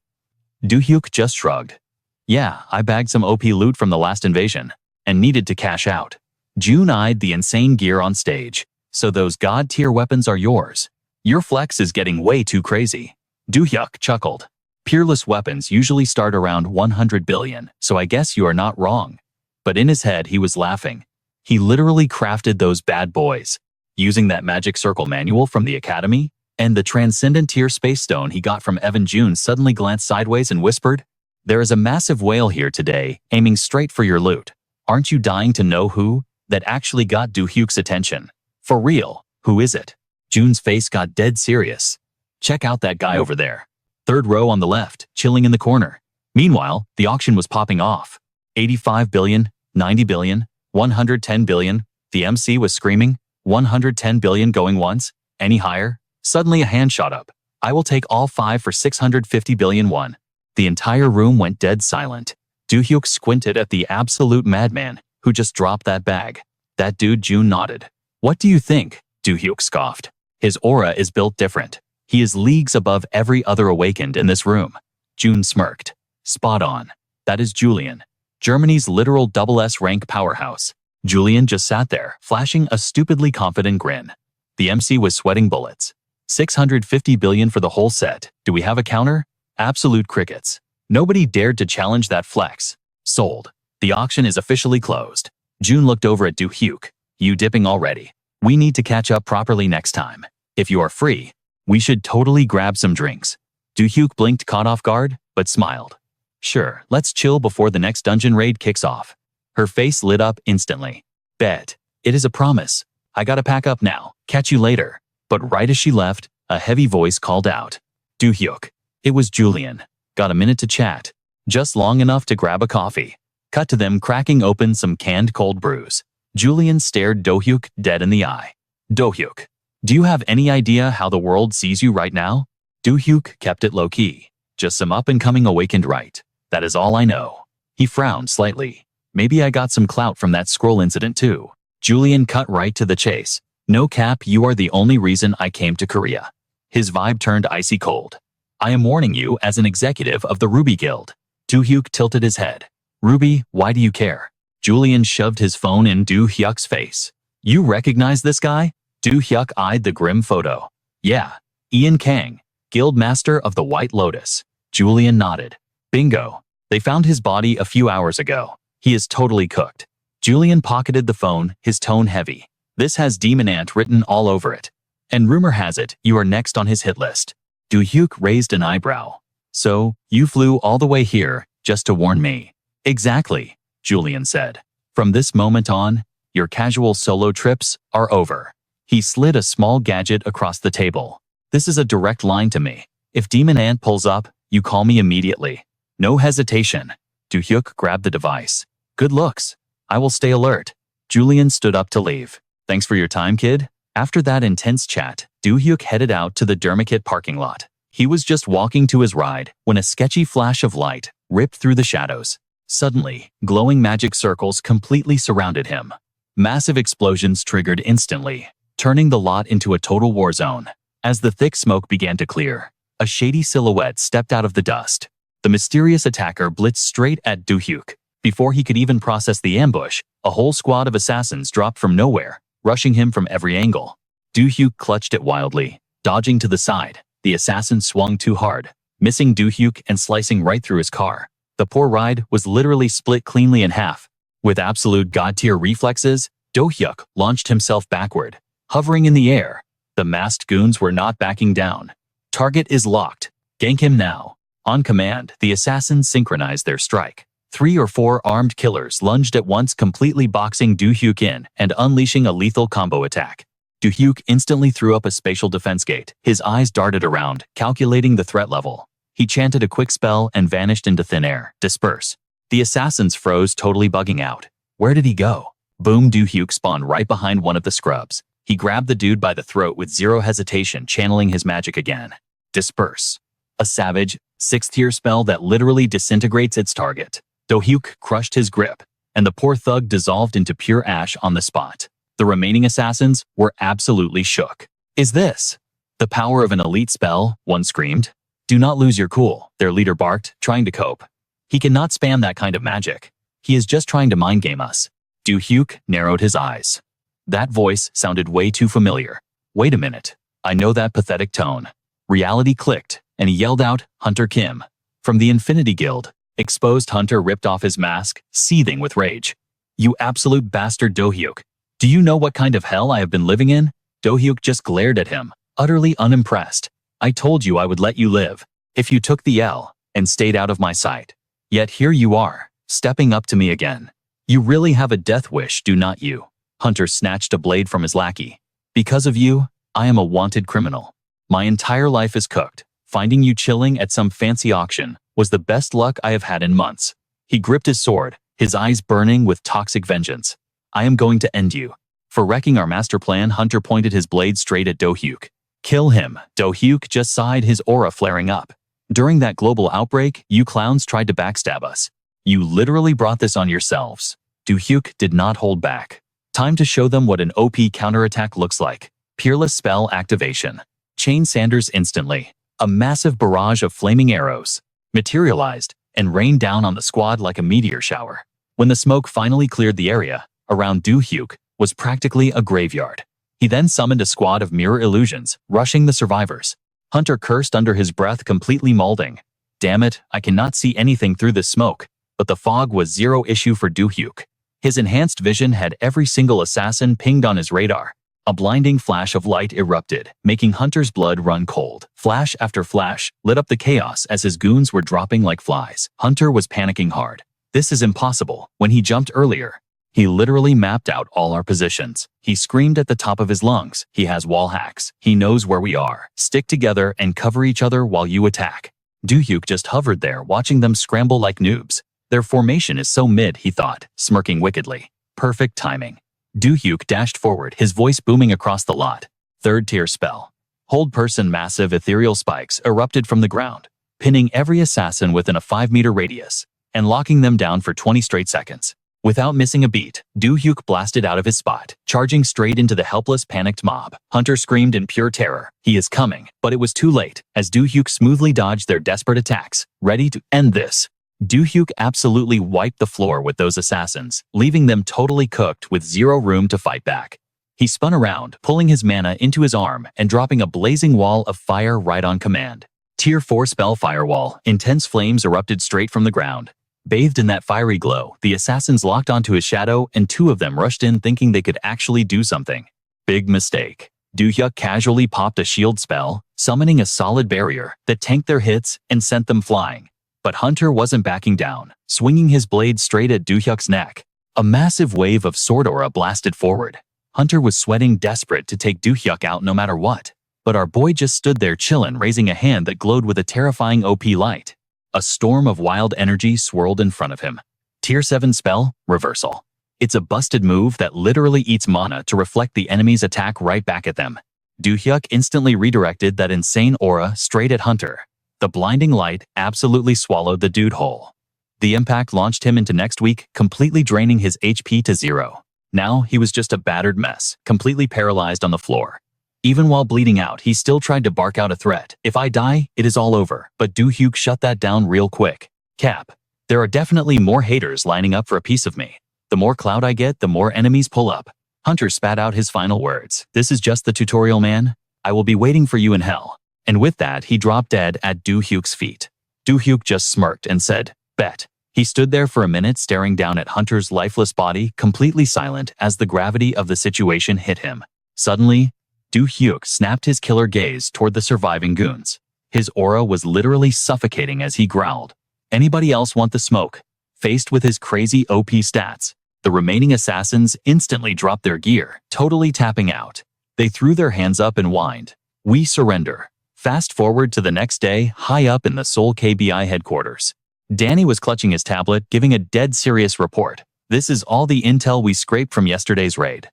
Do-hyuk just shrugged. Yeah, I bagged some OP loot from the last invasion. and needed to cash out. June eyed the insane gear on stage. So those god-tier weapons are yours. Your flex is getting way too crazy. Do-hyuk chuckled. Peerless weapons usually start around 100 billion, so I guess you are not wrong. But in his head he was laughing. He literally crafted those bad boys, using that magic circle manual from the academy, and the transcendent tier space stone he got from Evan. June suddenly glanced sideways and whispered, "There is a massive whale here today, aiming straight for your loot. Aren't you dying to know who that actually got Do-hyuk's attention? For real, who is it?" June's face got dead serious. "Check out that guy over there. Third row on the left, chilling in the corner." Meanwhile, the auction was popping off. 85 billion, 90 billion, 110 billion. The MC was screaming, 110 billion going once, any higher? Suddenly a hand shot up. "I will take all 5 for 650 billion won." The entire room went dead silent. Do-hyuk squinted at the absolute madman who just dropped that bag. "That dude." June nodded. "What do you think?" Do-hyuk scoffed. "His aura is built different. He is leagues above every other awakened in this room." June smirked. "Spot on. That is Julian. Germany's literal double S rank powerhouse." Julian just sat there, flashing a stupidly confident grin. The MC was sweating bullets. 650 billion for the whole set. Do we have a counter? Absolute crickets. Nobody dared to challenge that flex. Sold. The auction is officially closed. June looked over at Do-hyuk. "You dipping already? We need to catch up properly next time. If you are free, we should totally grab some drinks." Do-hyuk blinked, caught off guard, but smiled. "Sure, let's chill before the next dungeon raid kicks off." Her face lit up instantly. "Bet. It is a promise. I gotta pack up now. Catch you later." But right as she left, a heavy voice called out, "Do-hyuk." It was Julian. "Got a minute to chat?" Just long enough to grab a coffee. Cut to them cracking open some canned cold brews. Julian stared Do-hyuk dead in the eye. "Do-hyuk, do you have any idea how the world sees you right now?" Do-hyuk kept it low-key. "Just some up-and-coming awakened, right? That is all I know." He frowned slightly. "Maybe I got some clout from that scroll incident too." Julian cut right to the chase. "No cap, you are the only reason I came to Korea." His vibe turned icy cold. "I am warning you as an executive of the Ruby Guild." Do-hyuk tilted his head. "Ruby, why do you care?" Julian shoved his phone in Do-hyuk's face. "You recognize this guy?" Do-hyuk eyed the grim photo. "Yeah, Ian Kang, Guild Master of the White Lotus." Julian nodded. "Bingo. They found his body a few hours ago. He is totally cooked." Julian pocketed the phone, his tone heavy. "This has Demon Ant written all over it. And rumor has it, you are next on his hit list." Do-hyuk raised an eyebrow. "So, you flew all the way here, just to warn me?" "Exactly," Julian said. "From this moment on, your casual solo trips are over." He slid a small gadget across the table. "This is a direct line to me. If Demon Ant pulls up, you call me immediately. No hesitation." Do-hyuk grabbed the device. "Good looks. I will stay alert." Julian stood up to leave. "Thanks for your time, kid." After that intense chat, Do-hyuk headed out to the Dermakit parking lot. He was just walking to his ride when a sketchy flash of light ripped through the shadows. Suddenly, glowing magic circles completely surrounded him. Massive explosions triggered instantly, turning the lot into a total war zone. As the thick smoke began to clear, a shady silhouette stepped out of the dust. The mysterious attacker blitzed straight at Do-hyuk. Before he could even process the ambush, a whole squad of assassins dropped from nowhere, rushing him from every angle. Do-hyuk clutched it wildly, dodging to the side. The assassin swung too hard, missing Do-hyuk and slicing right through his car. The poor ride was literally split cleanly in half. With absolute god-tier reflexes, Do-hyuk launched himself backward, hovering in the air. The masked goons were not backing down. "Target is locked. Gank him now." On command, the assassins synchronized their strike. 3 or 4 armed killers lunged at once, completely boxing Do-hyuk in and unleashing a lethal combo attack. Do-hyuk instantly threw up a spatial defense gate. His eyes darted around, calculating the threat level. He chanted a quick spell and vanished into thin air. "Disperse." The assassins froze, totally bugging out. Where did he go? Boom! Do-hyuk spawned right behind one of the scrubs. He grabbed the dude by the throat with zero hesitation, channeling his magic again. Disperse. A savage, 6th tier spell that literally disintegrates its target. Do-hyuk crushed his grip, and the poor thug dissolved into pure ash on the spot. The remaining assassins were absolutely shook. "Is this the power of an elite spell?" one screamed. "Do not lose your cool," their leader barked, trying to cope. "He cannot spam that kind of magic." He is just trying to mind game us. Do-hyuk narrowed his eyes. That voice sounded way too familiar. Wait a minute. I know that pathetic tone. Reality clicked, and he yelled out, Hunter Kim. From the Infinity Guild. Exposed Hunter ripped off his mask, seething with rage. You absolute bastard, Do-hyuk. Do you know what kind of hell I have been living in? Do-hyuk just glared at him, utterly unimpressed. I told you I would let you live, if you took the L, and stayed out of my sight. Yet here you are, stepping up to me again. You really have a death wish, do not you? Hunter snatched a blade from his lackey. Because of you, I am a wanted criminal. My entire life is cooked. Finding you chilling at some fancy auction was the best luck I have had in months. He gripped his sword, his eyes burning with toxic vengeance. I am going to end you. For wrecking our master plan, Hunter pointed his blade straight at Do-hyuk. Kill him, Do-hyuk just sighed, his aura flaring up. During that global outbreak, you clowns tried to backstab us. You literally brought this on yourselves. Do-hyuk did not hold back. Time to show them what an OP counterattack looks like. Peerless spell activation. Chain Sanders instantly. A massive barrage of flaming arrows materialized and rained down on the squad like a meteor shower. When the smoke finally cleared the area around Do-hyuk was practically a graveyard. He then summoned a squad of mirror illusions, rushing the survivors. Hunter cursed under his breath, completely molding. Damn it, I cannot see anything through this smoke. But the fog was zero issue for Do-hyuk. His enhanced vision had every single assassin pinged on his radar. A blinding flash of light erupted, making Hunter's blood run cold. Flash after flash lit up the chaos as his goons were dropping like flies. Hunter was panicking hard. This is impossible. When he jumped earlier, he literally mapped out all our positions. He screamed at the top of his lungs. He has wall hacks. He knows where we are. Stick together and cover each other while you attack. Do-hyuk just hovered there, watching them scramble like noobs. Their formation is so mid, he thought, smirking wickedly. Perfect timing. Do-hyuk dashed forward, his voice booming across the lot. Third tier spell. Hold person. Massive ethereal spikes erupted from the ground, pinning every assassin within a 5-meter radius and locking them down for 20 straight seconds. Without missing a beat, Do-hyuk blasted out of his spot, charging straight into the helpless, panicked mob. Hunter screamed in pure terror. He is coming, but it was too late, as Do-hyuk smoothly dodged their desperate attacks, ready to end this. Do-hyuk absolutely wiped the floor with those assassins, leaving them totally cooked with zero room to fight back. He spun around, pulling his mana into his arm and dropping a blazing wall of fire right on command. Tier 4 spell firewall. Intense flames erupted straight from the ground. Bathed in that fiery glow, the assassins locked onto his shadow, and 2 of them rushed in thinking they could actually do something. Big mistake. Do-hyuk casually popped a shield spell, summoning a solid barrier that tanked their hits and sent them flying. But Hunter wasn't backing down, swinging his blade straight at Do-hyuk's neck. A massive wave of sword aura blasted forward. Hunter was sweating, desperate to take Do-hyuk out no matter what. But our boy just stood there chillin', raising a hand that glowed with a terrifying OP light. A storm of wild energy swirled in front of him. Tier 7 spell, Reversal. It's a busted move that literally eats mana to reflect the enemy's attack right back at them. Do-hyuk instantly redirected that insane aura straight at Hunter. The blinding light absolutely swallowed the dude whole. The impact launched him into next week, completely draining his HP to 0. Now he was just a battered mess, completely paralyzed on the floor. Even while bleeding out, he still tried to bark out a threat. If I die, it is all over. But Do-hyuk shut that down real quick. Cap. There are definitely more haters lining up for a piece of me. The more clout I get, the more enemies pull up. Hunter spat out his final words. This is just the tutorial, man. I will be waiting for you in hell. And with that, he dropped dead at Do-hyuk's feet. Do-hyuk just smirked and said, bet. He stood there for a minute, staring down at Hunter's lifeless body, completely silent as the gravity of the situation hit him. Suddenly, Do-hyuk snapped his killer gaze toward the surviving goons. His aura was literally suffocating as he growled. Anybody else want the smoke? Faced with his crazy OP stats, the remaining assassins instantly dropped their gear, totally tapping out. They threw their hands up and whined. We surrender. Fast forward to the next day, high up in the Seoul KBI headquarters. Danny was clutching his tablet, giving a dead serious report. This is all the intel we scraped from yesterday's raid.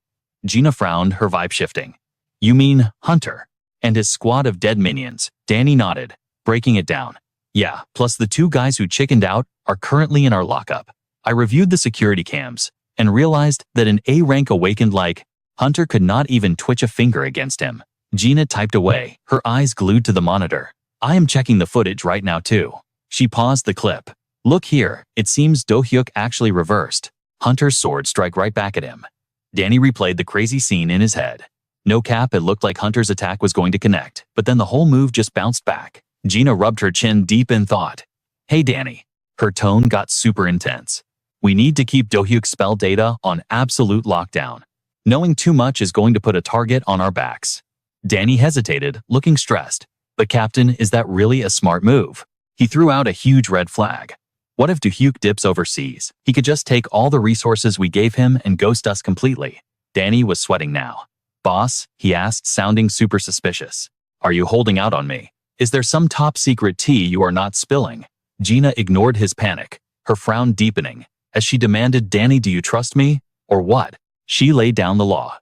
Gina frowned, her vibe shifting. You mean Hunter and his squad of dead minions? Danny nodded, breaking it down. Yeah, plus the 2 guys who chickened out are currently in our lockup. I reviewed the security cams and realized that an A-rank awakened like Hunter could not even twitch a finger against him. Gina typed away, her eyes glued to the monitor. I am checking the footage right now too. She paused the clip, Look here, it seems Do-hyuk actually reversed. Hunter's sword strike right back at him. Danny replayed the crazy scene in his head. No cap, it looked like Hunter's attack was going to connect, but then the whole move just bounced back. Gina rubbed her chin deep in thought. Hey Danny. Her tone got super intense. We need to keep Do-hyuk's spell data on absolute lockdown. Knowing too much is going to put a target on our backs. Danny hesitated, looking stressed. But Captain, is that really a smart move? He threw out a huge red flag. What if Do-hyuk dips overseas? He could just take all the resources we gave him and ghost us completely. Danny was sweating now. Boss, he asked, sounding super suspicious. Are you holding out on me? Is there some top secret tea you are not spilling? Gina ignored his panic, her frown deepening, as she demanded, Danny, do you trust me? Or what? She laid down the law.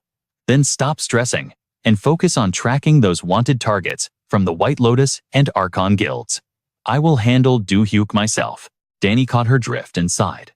Then stop stressing and focus on tracking those wanted targets from the White Lotus and Archon guilds. I will handle Do-hyuk myself. Danny caught her drift and sighed.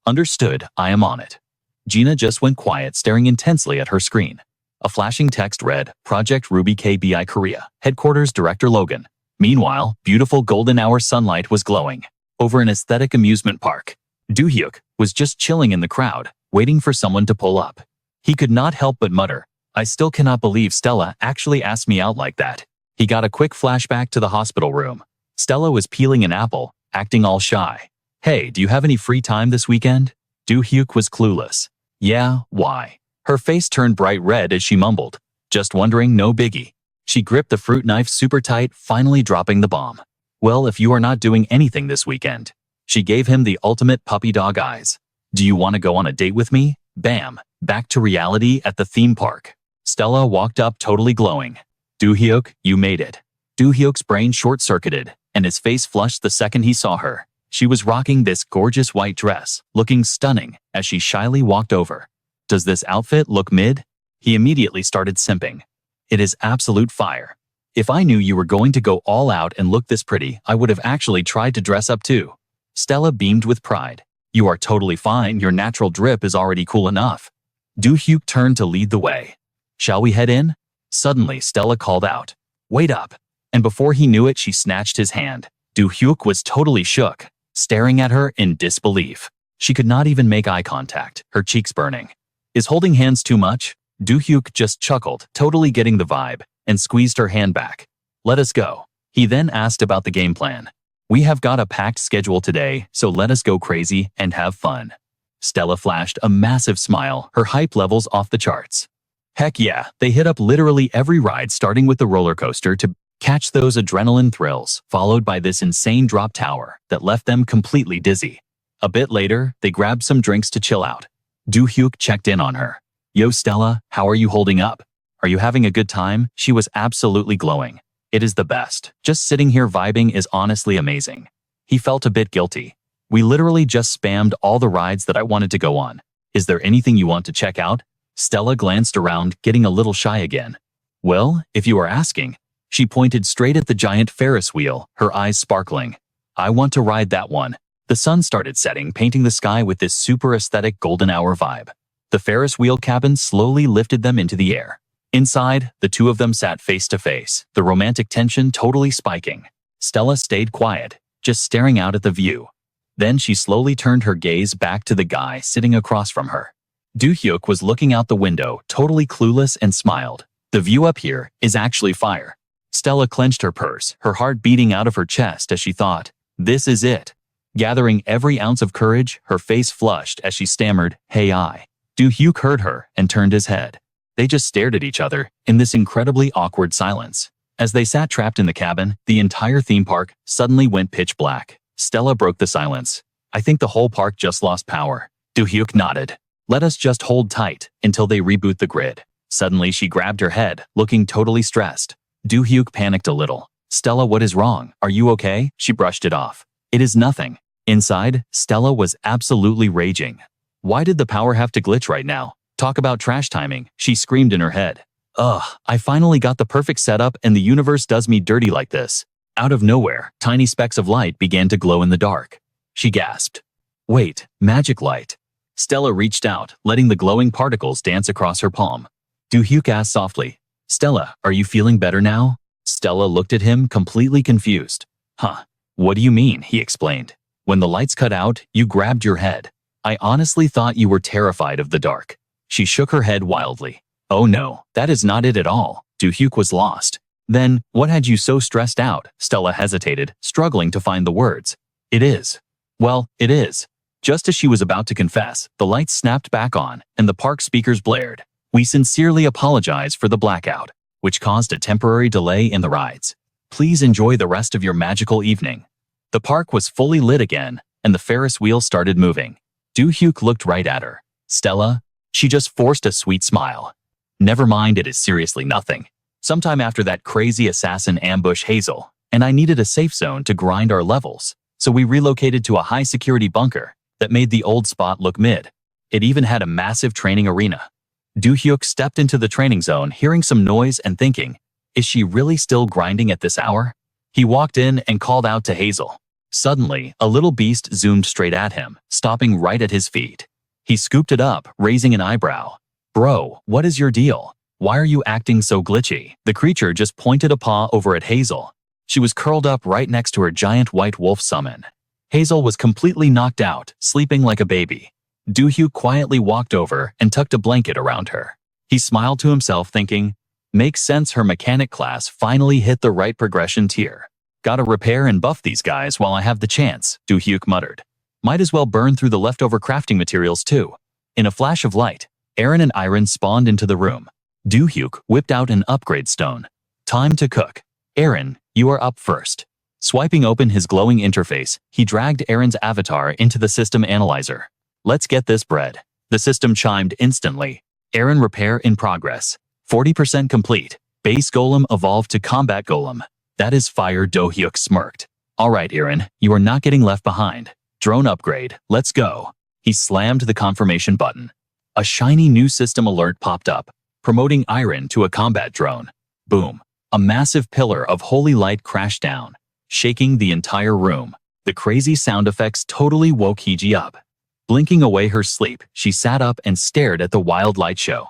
Understood, I am on it. Gina just went quiet, staring intensely at her screen. A flashing text read, Project Ruby KBI Korea, Headquarters Director Logan. Meanwhile, beautiful golden hour sunlight was glowing over an aesthetic amusement park. Do-hyuk was just chilling in the crowd, waiting for someone to pull up. He could not help but mutter, I still cannot believe Stella actually asked me out like that. He got a quick flashback to the hospital room. Stella was peeling an apple, acting all shy. Hey, do you have any free time this weekend? Do-hyuk was clueless. Yeah, why? Her face turned bright red as she mumbled. Just wondering, no biggie. She gripped the fruit knife super tight, finally dropping the bomb. Well, if you are not doing anything this weekend. She gave him the ultimate puppy dog eyes. Do you want to go on a date with me? Bam, back to reality at the theme park. Stella walked up totally glowing. Do-hyuk, you made it. Do-hyuk's brain short-circuited, and his face flushed the second he saw her. She was rocking this gorgeous white dress, looking stunning as she shyly walked over. Does this outfit look mid? He immediately started simping. It is absolute fire. If I knew you were going to go all out and look this pretty, I would have actually tried to dress up too. Stella beamed with pride. You are totally fine, your natural drip is already cool enough. Do-hyuk turned to lead the way. Shall we head in? Suddenly, Stella called out. Wait up. And before he knew it, she snatched his hand. Do-hyuk was totally shook, staring at her in disbelief. She could not even make eye contact, her cheeks burning. Is holding hands too much? Do-hyuk just chuckled, totally getting the vibe, and squeezed her hand back. Let us go. He then asked about the game plan. We have got a packed schedule today, so let us go crazy and have fun. Stella flashed a massive smile, her hype levels off the charts. Heck yeah, they hit up literally every ride, starting with the roller coaster to catch those adrenaline thrills, followed by this insane drop tower that left them completely dizzy. A bit later, they grabbed some drinks to chill out. Do-hyuk checked in on her. Yo Stella, how are you holding up? Are you having a good time? She was absolutely glowing. It is the best. Just sitting here vibing is honestly amazing. He felt a bit guilty. We literally just spammed all the rides that I wanted to go on. Is there anything you want to check out? Stella glanced around, getting a little shy again. Well, if you are asking. She pointed straight at the giant Ferris wheel, her eyes sparkling. I want to ride that one. The sun started setting, painting the sky with this super aesthetic golden hour vibe. The Ferris wheel cabin slowly lifted them into the air. Inside, the two of them sat face to face, the romantic tension totally spiking. Stella stayed quiet, just staring out at the view. Then she slowly turned her gaze back to the guy sitting across from her. Do-hyuk was looking out the window, totally clueless, and smiled. The view up here is actually fire. Stella clenched her purse, her heart beating out of her chest as she thought, this is it. Gathering every ounce of courage, her face flushed as she stammered, hey I. Do-hyuk heard her and turned his head. They just stared at each other in this incredibly awkward silence. As they sat trapped in the cabin, the entire theme park suddenly went pitch black. Stella broke the silence. I think the whole park just lost power. Do-hyuk nodded. Let us just hold tight until they reboot the grid. Suddenly she grabbed her head, looking totally stressed. Do-hyuk panicked a little. Stella, what is wrong? Are you okay? She brushed it off. It is nothing. Inside, Stella was absolutely raging. Why did the power have to glitch right now? Talk about trash timing, she screamed in her head. Ugh, I finally got the perfect setup and the universe does me dirty like this. Out of nowhere, tiny specks of light began to glow in the dark. She gasped. Wait, magic light. Stella reached out, letting the glowing particles dance across her palm. Do-hyuk asked softly, Stella, are you feeling better now? Stella looked at him, completely confused. Huh, what do you mean? He explained. When the lights cut out, you grabbed your head. I honestly thought you were terrified of the dark. She shook her head wildly. Oh no, that is not it at all. Do-hyuk was lost. Then, what had you so stressed out? Stella hesitated, struggling to find the words. It is. Well, it is. Just as she was about to confess, the lights snapped back on, and the park speakers blared. We sincerely apologize for the blackout, which caused a temporary delay in the rides. Please enjoy the rest of your magical evening. The park was fully lit again, and the Ferris wheel started moving. Do-hyuk looked right at her. Stella? She just forced a sweet smile. Never mind, it is seriously nothing. Sometime after that crazy assassin ambushed Hazel, and I needed a safe zone to grind our levels, so we relocated to a high-security bunker that made the old spot look mid. It even had a massive training arena. Do-hyuk stepped into the training zone, hearing some noise and thinking, is she really still grinding at this hour? He walked in and called out to Hazel. Suddenly, a little beast zoomed straight at him, stopping right at his feet. He scooped it up, raising an eyebrow. Bro, what is your deal? Why are you acting so glitchy? The creature just pointed a paw over at Hazel. She was curled up right next to her giant white wolf summon. Hazel was completely knocked out, sleeping like a baby. Do-hyuk quietly walked over and tucked a blanket around her. He smiled to himself, thinking, makes sense, her mechanic class finally hit the right progression tier. Gotta repair and buff these guys while I have the chance, Do-hyuk muttered. Might as well burn through the leftover crafting materials too. In a flash of light, Aaron and Iron spawned into the room. Do-hyuk whipped out an upgrade stone. Time to cook. Aaron, you are up first. Swiping open his glowing interface, he dragged Aaron's avatar into the system analyzer. Let's get this bread. The system chimed instantly. Aaron repair in progress. 40% complete. Base golem evolved to combat golem. That is fire, Do-hyuk smirked. Alright Aaron, you are not getting left behind. Drone upgrade, let's go. He slammed the confirmation button. A shiny new system alert popped up, promoting Iron to a combat drone. Boom. A massive pillar of holy light crashed down, shaking the entire room. The crazy sound effects totally woke Hiji up. Blinking away her sleep, she sat up and stared at the wild light show.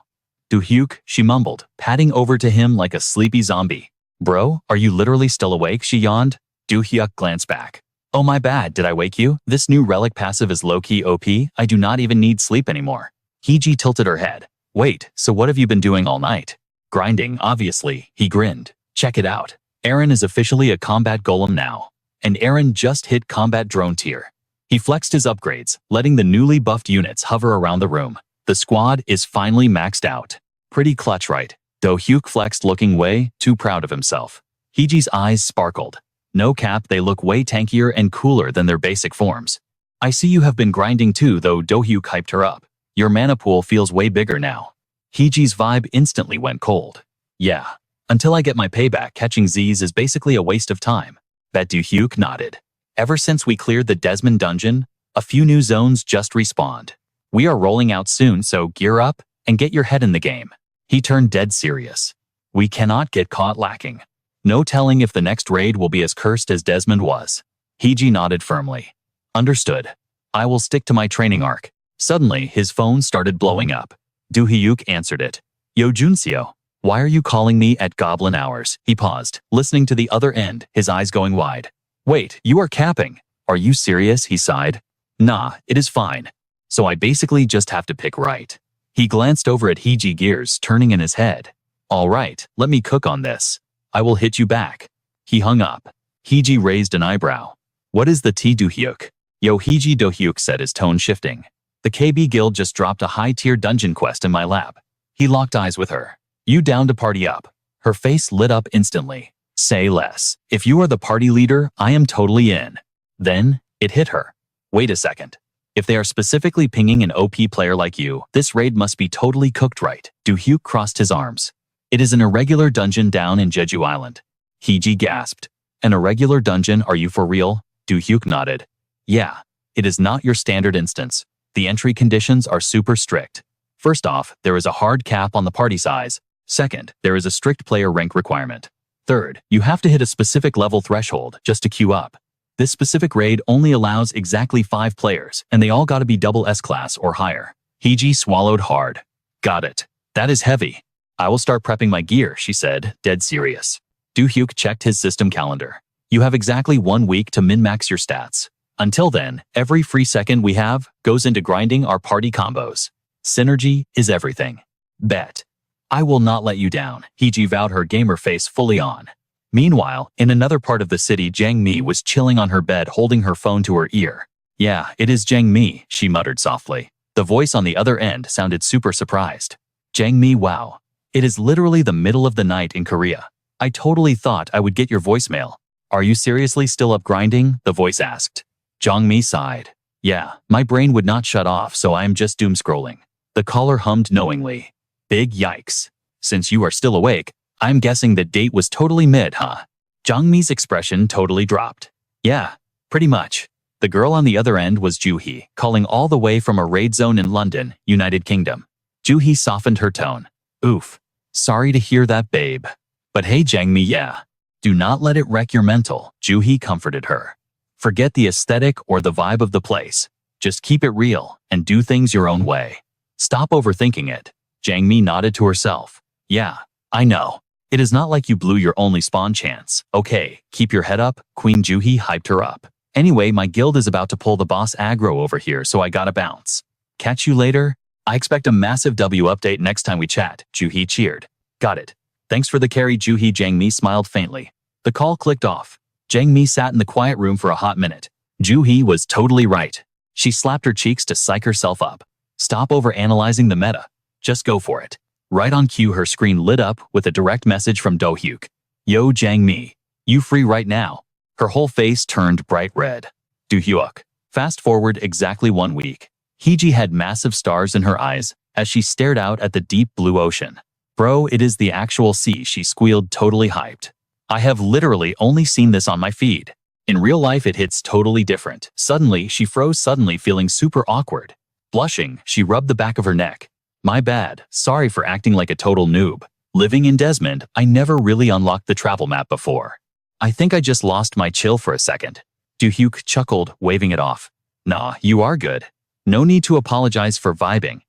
Do-hyuk, she mumbled, padding over to him like a sleepy zombie. Bro, are you literally still awake? She yawned. Do-hyuk glanced back. Oh my bad, did I wake you? This new relic passive is low-key OP, I do not even need sleep anymore. Hiji tilted her head. Wait, so what have you been doing all night? Grinding, obviously, he grinned. Check it out. Aaron is officially a combat golem now. And Aaron just hit combat drone tier. He flexed his upgrades, letting the newly buffed units hover around the room. The squad is finally maxed out. Pretty clutch, right? Do-hyuk flexed, looking way too proud of himself. Hiji's eyes sparkled. No cap, they look way tankier and cooler than their basic forms. I see you have been grinding too, though. Do-hyuk hyped her up. Your mana pool feels way bigger now. Hiji's vibe instantly went cold. Yeah. Until I get my payback, catching Z's is basically a waste of time. Bet. Do-hyuk nodded. Ever since we cleared the Desmond dungeon, a few new zones just respawned. We are rolling out soon, so gear up and get your head in the game. He turned dead serious. We cannot get caught lacking. No telling if the next raid will be as cursed as Desmond was. Hiji nodded firmly. Understood. I will stick to my training arc. Suddenly, his phone started blowing up. Do-hyuk answered it. Yo Junseo, why are you calling me at goblin hours? He paused, listening to the other end, his eyes going wide. Wait, you are capping. Are you serious? He sighed. Nah, it is fine. So I basically just have to pick right. He glanced over at Hiji, gears turning in his head. All right, let me cook on this. I will hit you back. He hung up. Hiji raised an eyebrow. What is the tea, Do-hyuk? Yo Hiji, Do-hyuk said, his tone shifting. The KB Guild just dropped a high-tier dungeon quest in my lap. He locked eyes with her. You down to party up? Her face lit up instantly. Say less. If you are the party leader, I am totally in. Then, it hit her. Wait a second. If they are specifically pinging an OP player like you, this raid must be totally cooked right. Do-hyuk crossed his arms. It is an irregular dungeon down in Jeju Island. Hiji gasped. An irregular dungeon, are you for real? Do-hyuk nodded. Yeah, it is not your standard instance. The entry conditions are super strict. First off, there is a hard cap on the party size. Second, there is a strict player rank requirement. Third, you have to hit a specific level threshold just to queue up. This specific raid only allows exactly 5 players, and they all gotta be double S-class or higher. Hiji swallowed hard. Got it. That is heavy. I will start prepping my gear, she said, dead serious. Do-hyuk checked his system calendar. You have exactly 1 week to min-max your stats. Until then, every free second we have goes into grinding our party combos. Synergy is everything. Bet. I will not let you down, Heiji vowed, her gamer face fully on. Meanwhile, in another part of the city, Jiang Mi was chilling on her bed holding her phone to her ear. Yeah, it is Jiang Mi, she muttered softly. The voice on the other end sounded super surprised. Jiang Mi, wow. It is literally the middle of the night in Korea. I totally thought I would get your voicemail. Are you seriously still up grinding? The voice asked. Jiang Mi sighed. Yeah, my brain would not shut off, so I am just doom scrolling. The caller hummed knowingly. Big yikes. Since you are still awake, I'm guessing the date was totally mid, huh? Jiang Mi's expression totally dropped. Yeah, pretty much. The girl on the other end was Joo-hee, calling all the way from a raid zone in London, United Kingdom. Joo-hee softened her tone. Oof. Sorry to hear that, babe. But hey, Jiang Mi, yeah. Do not let it wreck your mental, Joo-hee comforted her. Forget the aesthetic or the vibe of the place. Just keep it real and do things your own way. Stop overthinking it. Jiang Mi nodded to herself. Yeah, I know. It is not like you blew your only spawn chance. Okay, keep your head up, Queen Joo-hee hyped her up. Anyway, my guild is about to pull the boss aggro over here, so I gotta bounce. Catch you later. I expect a massive W update next time we chat, Joo-hee cheered. Got it. Thanks for the carry, Joo-hee. Jiang Mi smiled faintly. The call clicked off. Jiang Mi sat in the quiet room for a hot minute. Joo-hee was totally right. She slapped her cheeks to psych herself up. Stop overanalyzing the meta. Just go for it. Right on cue, her screen lit up with a direct message from Do-hyuk. Yo, Jiang Mi. You free right now? Her whole face turned bright red. Do-hyuk. Fast forward exactly 1 week. Heiji had massive stars in her eyes as she stared out at the deep blue ocean. Bro, it is the actual sea, she squealed, totally hyped. I have literally only seen this on my feed. In real life, it hits totally different. Suddenly, she froze, suddenly feeling super awkward. Blushing, she rubbed the back of her neck. My bad, sorry for acting like a total noob. Living in Desmond, I never really unlocked the travel map before. I think I just lost my chill for a second. Do-hyuk chuckled, waving it off. Nah, you are good. No need to apologize for vibing.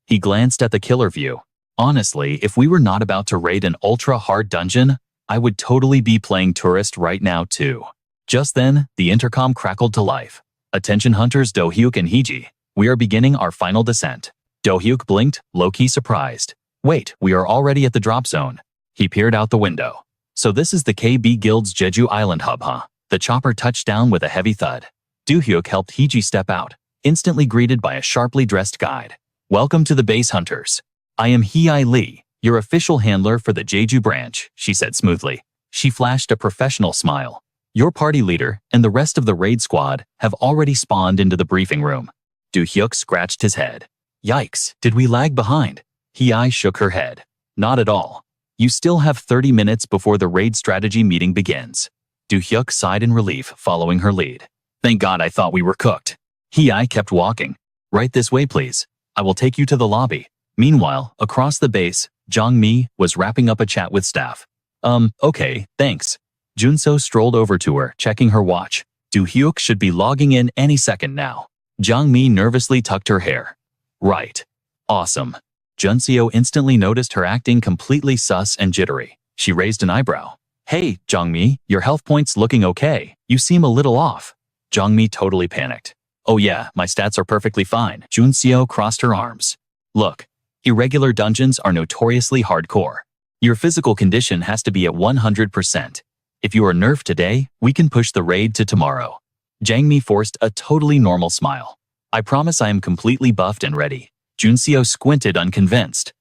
He glanced at the killer view. Honestly, if we were not about to raid an ultra-hard dungeon, I would totally be playing tourist right now too. Just then, the intercom crackled to life. Attention hunters, Do-hyuk and Heiji. We are beginning our final descent. Do-hyuk blinked, low-key surprised. Wait, we are already at the drop zone. He peered out the window. So this is the KB Guild's Jeju Island hub, huh? The chopper touched down with a heavy thud. Do-hyuk helped Heiji step out, instantly greeted by a sharply dressed guide. Welcome to the base, hunters. I am Hei Lee, your official handler for the Jeju branch, she said smoothly. She flashed a professional smile. Your party leader and the rest of the raid squad have already spawned into the briefing room. Do-hyuk scratched his head. Yikes, did we lag behind? Hei shook her head. Not at all. You still have 30 minutes before the raid strategy meeting begins. Do-hyuk sighed in relief, following her lead. Thank God, I thought we were cooked. Hei kept walking. Right this way, please. I will take you to the lobby. Meanwhile, across the base, Jiang Mi was wrapping up a chat with staff. Okay, thanks. Junso strolled over to her, checking her watch. Do-hyuk should be logging in any second now. Jiang Mi nervously tucked her hair. Right. Awesome. Junseo instantly noticed her acting completely sus and jittery. She raised an eyebrow. Hey, Jiang Mi, your health point's looking okay. You seem a little off. Jiang Mi totally panicked. Oh yeah, my stats are perfectly fine. Junseo crossed her arms. Look, irregular dungeons are notoriously hardcore. Your physical condition has to be at 100%. If you are nerfed today, we can push the raid to tomorrow. Jiang Mi forced a totally normal smile. I promise I am completely buffed and ready. Junseo squinted, unconvinced.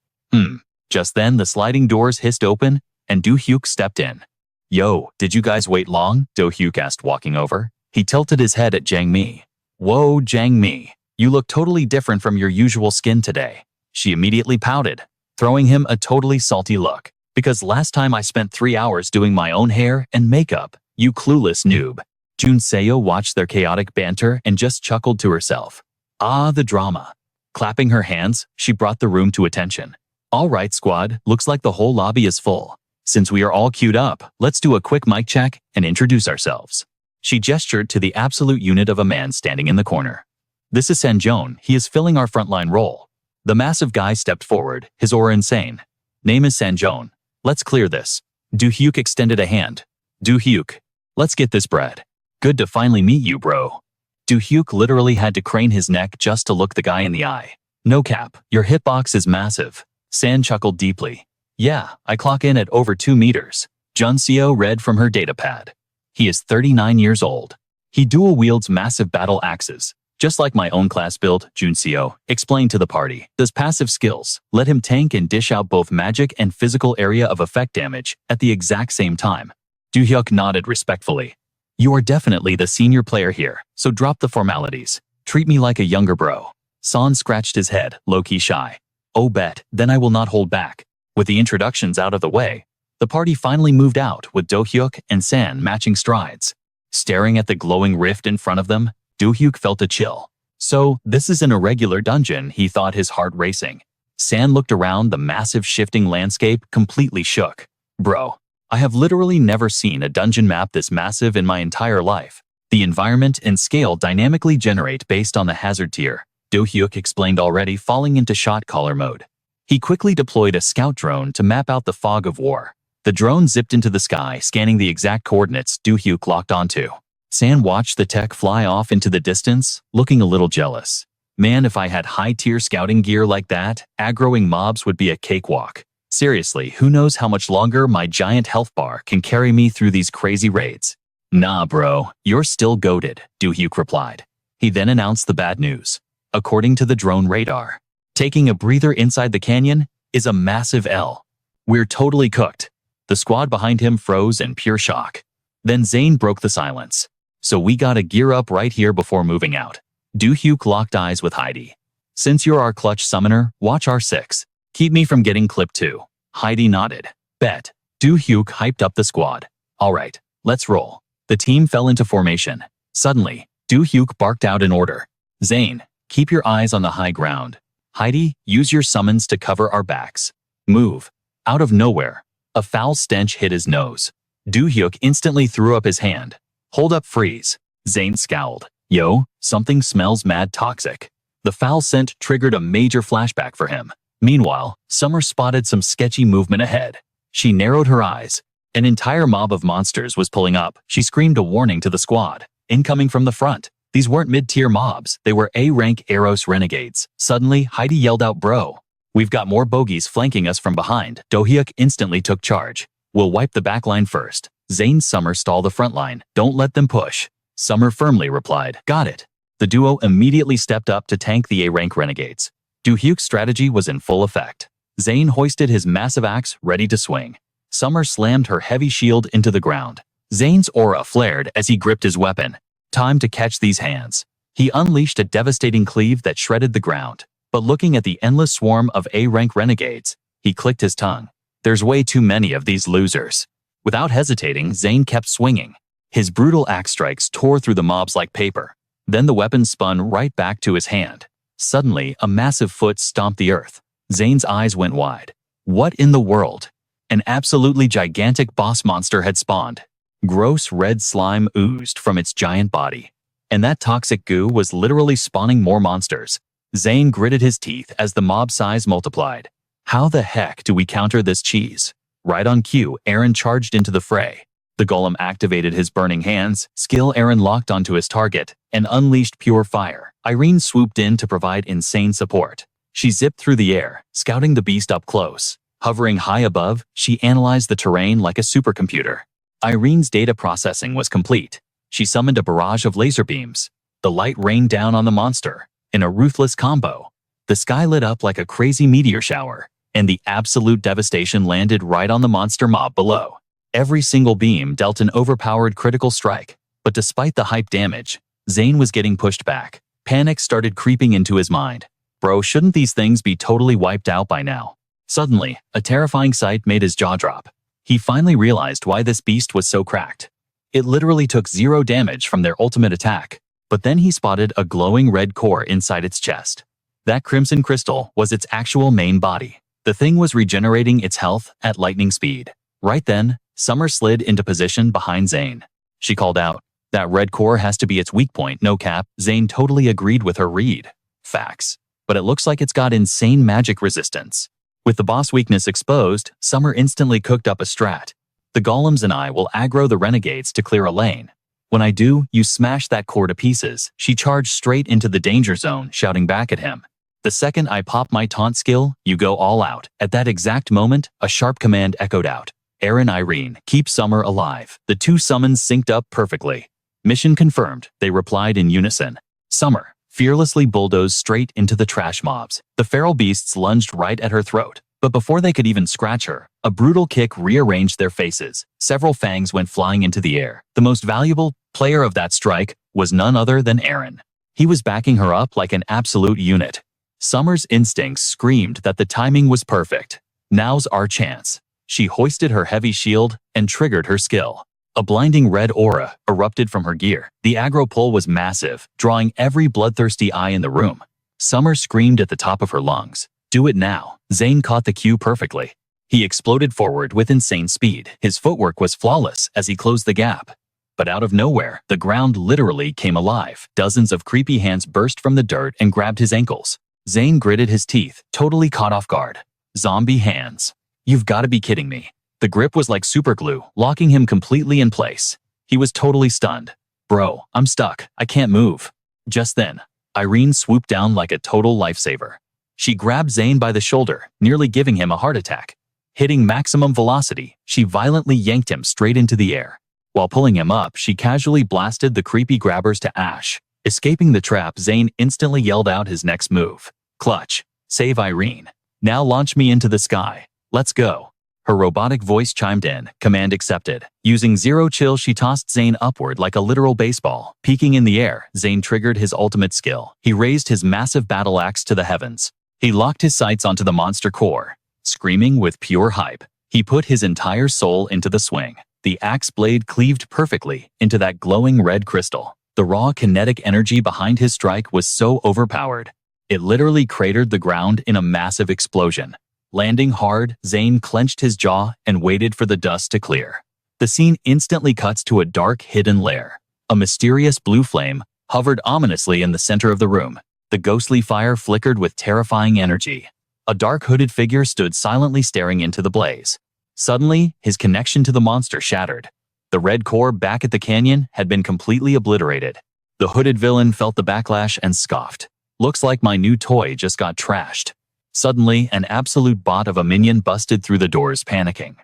Just then the sliding doors hissed open and Do-hyuk stepped in. Yo, did you guys wait long? Do-hyuk asked, walking over. He tilted his head at Jiang Mi. Whoa, Jiang Mi, you look totally different from your usual skin today. She immediately pouted, throwing him a totally salty look. Because last time I spent 3 hours doing my own hair and makeup, you clueless noob. Junseo watched their chaotic banter and just chuckled to herself. Ah, the drama. Clapping her hands, she brought the room to attention. All right, squad, looks like the whole lobby is full. Since we are all queued up, let's do a quick mic check and introduce ourselves. She gestured to the absolute unit of a man standing in the corner. This is Sanjon, he is filling our frontline role. The massive guy stepped forward, his aura insane. Name is Sanjon. Let's clear this. Do-hyuk extended a hand. Do-hyuk, let's get this bread. Good to finally meet you, bro. Do-hyuk literally had to crane his neck just to look the guy in the eye. No cap, your hitbox is massive. San chuckled deeply. Yeah, I clock in at over 2 meters. Junseo read from her datapad. He is 39 years old. He dual wields massive battle axes. Just like my own class build, Junseo explained to the party. Does passive skills let him tank and dish out both magic and physical area of effect damage at the exact same time. Do-hyuk nodded respectfully. You are definitely the senior player here, so drop the formalities. Treat me like a younger bro. San scratched his head, low-key shy. Oh bet, then I will not hold back. With the introductions out of the way, the party finally moved out with Do-hyuk and San matching strides. Staring at the glowing rift in front of them, Do-hyuk felt a chill. So, this is an irregular dungeon, he thought, his heart racing. San looked around the massive shifting landscape, completely shook. Bro, I have literally never seen a dungeon map this massive in my entire life. The environment and scale dynamically generate based on the hazard tier, Do-hyuk explained, already falling into shot caller mode. He quickly deployed a scout drone to map out the fog of war. The drone zipped into the sky, scanning the exact coordinates Do-hyuk locked onto. San watched the tech fly off into the distance, looking a little jealous. Man, if I had high-tier scouting gear like that, aggroing mobs would be a cakewalk. Seriously, who knows how much longer my giant health bar can carry me through these crazy raids. Nah bro, you're still goated, Do-hyuk replied. He then announced the bad news. According to the drone radar, taking a breather inside the canyon is a massive L. We're totally cooked. The squad behind him froze in pure shock. Then Zane broke the silence. So we gotta gear up right here before moving out. Do-hyuk locked eyes with Heidi. Since you're our clutch summoner, watch R6. Keep me from getting clipped too. Heidi nodded. Bet. Do-hyuk hyped up the squad. Alright, let's roll. The team fell into formation. Suddenly, Do-hyuk barked out an order. Zane, keep your eyes on the high ground. Heidi, use your summons to cover our backs. Move. Out of nowhere, a foul stench hit his nose. Do-hyuk instantly threw up his hand. Hold up, freeze. Zane scowled. Yo, something smells mad toxic. The foul scent triggered a major flashback for him. Meanwhile, Summer spotted some sketchy movement ahead. She narrowed her eyes. An entire mob of monsters was pulling up. She screamed a warning to the squad. Incoming from the front. These weren't mid-tier mobs. They were A-rank Eros renegades. Suddenly, Heidi yelled out, bro. We've got more bogeys flanking us from behind. Do-hyuk instantly took charge. We'll wipe the backline first. Zane, Summer stall the front line. Don't let them push. Summer firmly replied, got it. The duo immediately stepped up to tank the A-rank renegades. Do-hyuk's strategy was in full effect. Zane hoisted his massive axe, ready to swing. Summer slammed her heavy shield into the ground. Zane's aura flared as he gripped his weapon. Time to catch these hands. He unleashed a devastating cleave that shredded the ground. But looking at the endless swarm of A-rank renegades, he clicked his tongue. There's way too many of these losers. Without hesitating, Zane kept swinging. His brutal axe strikes tore through the mobs like paper. Then the weapon spun right back to his hand. Suddenly, a massive foot stomped the earth. Zane's eyes went wide. What in the world? An absolutely gigantic boss monster had spawned. Gross red slime oozed from its giant body. And that toxic goo was literally spawning more monsters. Zane gritted his teeth as the mob size multiplied. How the heck do we counter this cheese? Right on cue, Aaron charged into the fray. The golem activated his burning hands, skill Aaron locked onto his target, and unleashed pure fire. Irene swooped in to provide insane support. She zipped through the air, scouting the beast up close. Hovering high above, she analyzed the terrain like a supercomputer. Irene's data processing was complete. She summoned a barrage of laser beams. The light rained down on the monster. In a ruthless combo, the sky lit up like a crazy meteor shower, and the absolute devastation landed right on the monster mob below. Every single beam dealt an overpowered critical strike, but despite the hype damage, Zane was getting pushed back. Panic started creeping into his mind. Bro, shouldn't these things be totally wiped out by now? Suddenly, a terrifying sight made his jaw drop. He finally realized why this beast was so cracked. It literally took 0 damage from their ultimate attack, but then he spotted a glowing red core inside its chest. That crimson crystal was its actual main body. The thing was regenerating its health at lightning speed. Right then, Summer slid into position behind Zane. She called out, that red core has to be its weak point, no cap. Zane totally agreed with her read. Facts. But it looks like it's got insane magic resistance. With the boss weakness exposed, Summer instantly cooked up a strat. The golems and I will aggro the renegades to clear a lane. When I do, you smash that core to pieces. She charged straight into the danger zone, shouting back at him. The second I pop my taunt skill, you go all out. At that exact moment, a sharp command echoed out. Aaron, Irene, keep Summer alive. The two summons synced up perfectly. Mission confirmed, they replied in unison. Summer fearlessly bulldozed straight into the trash mobs. The feral beasts lunged right at her throat. But before they could even scratch her, a brutal kick rearranged their faces. Several fangs went flying into the air. The most valuable player of that strike was none other than Aaron. He was backing her up like an absolute unit. Summer's instincts screamed that the timing was perfect. Now's our chance. She hoisted her heavy shield and triggered her skill. A blinding red aura erupted from her gear. The aggro pull was massive, drawing every bloodthirsty eye in the room. Summer screamed at the top of her lungs. Do it now. Zane caught the cue perfectly. He exploded forward with insane speed. His footwork was flawless as he closed the gap. But out of nowhere, the ground literally came alive. Dozens of creepy hands burst from the dirt and grabbed his ankles. Zane gritted his teeth, totally caught off guard. Zombie hands. You've got to be kidding me. The grip was like superglue, locking him completely in place. He was totally stunned. Bro, I'm stuck. I can't move. Just then, Irene swooped down like a total lifesaver. She grabbed Zane by the shoulder, nearly giving him a heart attack. Hitting maximum velocity, she violently yanked him straight into the air. While pulling him up, she casually blasted the creepy grabbers to ash. Escaping the trap, Zane instantly yelled out his next move. Clutch. Save Irene. Now launch me into the sky. Let's go. Her robotic voice chimed in, command accepted. Using zero chill, she tossed Zane upward like a literal baseball. Peaking in the air, Zane triggered his ultimate skill. He raised his massive battle axe to the heavens. He locked his sights onto the monster core. Screaming with pure hype, he put his entire soul into the swing. The axe blade cleaved perfectly into that glowing red crystal. The raw kinetic energy behind his strike was so overpowered. It literally cratered the ground in a massive explosion. Landing hard, Zane clenched his jaw and waited for the dust to clear. The scene instantly cuts to a dark, hidden lair. A mysterious blue flame hovered ominously in the center of the room. The ghostly fire flickered with terrifying energy. A dark hooded figure stood silently staring into the blaze. Suddenly, his connection to the monster shattered. The red core back at the canyon had been completely obliterated. The hooded villain felt the backlash and scoffed. Looks like my new toy just got trashed. Suddenly, an absolute bot of a minion busted through the doors, panicking.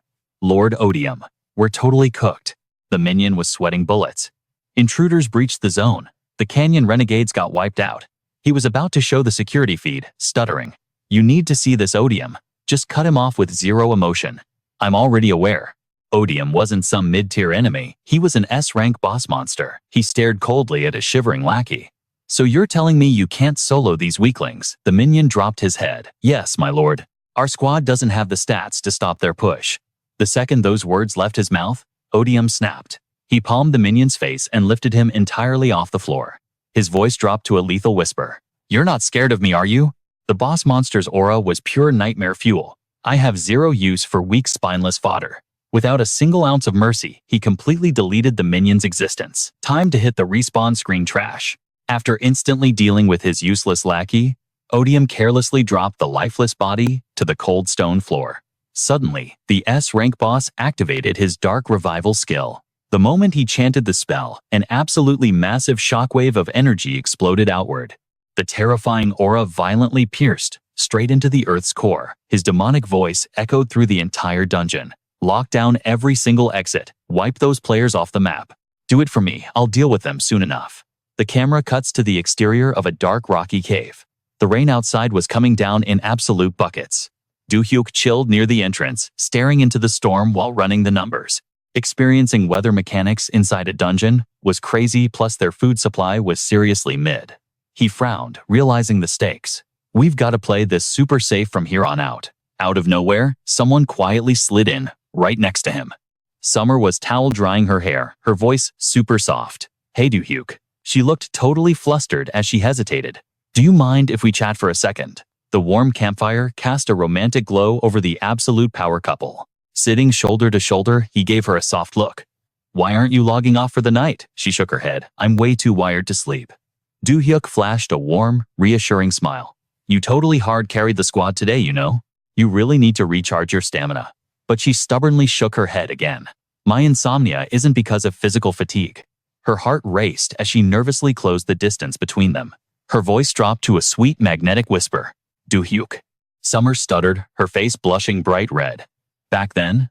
Lord Odium, we're totally cooked. The minion was sweating bullets. Intruders breached the zone. The canyon renegades got wiped out. He was about to show the security feed, stuttering. You need to see this Odium. Just cut him off with zero emotion. I'm already aware. Odium wasn't some mid-tier enemy. He was an S-rank boss monster. He stared coldly at his shivering lackey. So you're telling me you can't solo these weaklings? The minion dropped his head. Yes, my lord. Our squad doesn't have the stats to stop their push. The second those words left his mouth, Odium snapped. He palmed the minion's face and lifted him entirely off the floor. His voice dropped to a lethal whisper. You're not scared of me, are you? The boss monster's aura was pure nightmare fuel. I have zero use for weak, spineless fodder. Without a single ounce of mercy, he completely deleted the minion's existence. Time to hit the respawn screen trash. After instantly dealing with his useless lackey, Odium carelessly dropped the lifeless body to the cold stone floor. Suddenly, the S-rank boss activated his dark revival skill. The moment he chanted the spell, an absolutely massive shockwave of energy exploded outward. The terrifying aura violently pierced straight into the Earth's core. His demonic voice echoed through the entire dungeon. Lock down every single exit. Wipe those players off the map. Do it for me. I'll deal with them soon enough. The camera cuts to the exterior of a dark, rocky cave. The rain outside was coming down in absolute buckets. Do-hyuk chilled near the entrance, staring into the storm while running the numbers. Experiencing weather mechanics inside a dungeon was crazy, plus their food supply was seriously mid. He frowned, realizing the stakes. We've got to play this super safe from here on out. Out of nowhere, someone quietly slid in, right next to him. Summer was towel drying her hair, her voice super soft. Hey Do-hyuk. She looked totally flustered as she hesitated. Do you mind if we chat for a second? The warm campfire cast a romantic glow over the absolute power couple. Sitting shoulder to shoulder, he gave her a soft look. Why aren't you logging off for the night? She shook her head. I'm way too wired to sleep. Do-hyuk flashed a warm, reassuring smile. You totally hard carried the squad today, you know. You really need to recharge your stamina. But she stubbornly shook her head again. My insomnia isn't because of physical fatigue. Her heart raced as she nervously closed the distance between them. Her voice dropped to a sweet magnetic whisper. Do-hyuk. Summer stuttered, her face blushing bright red. Back then?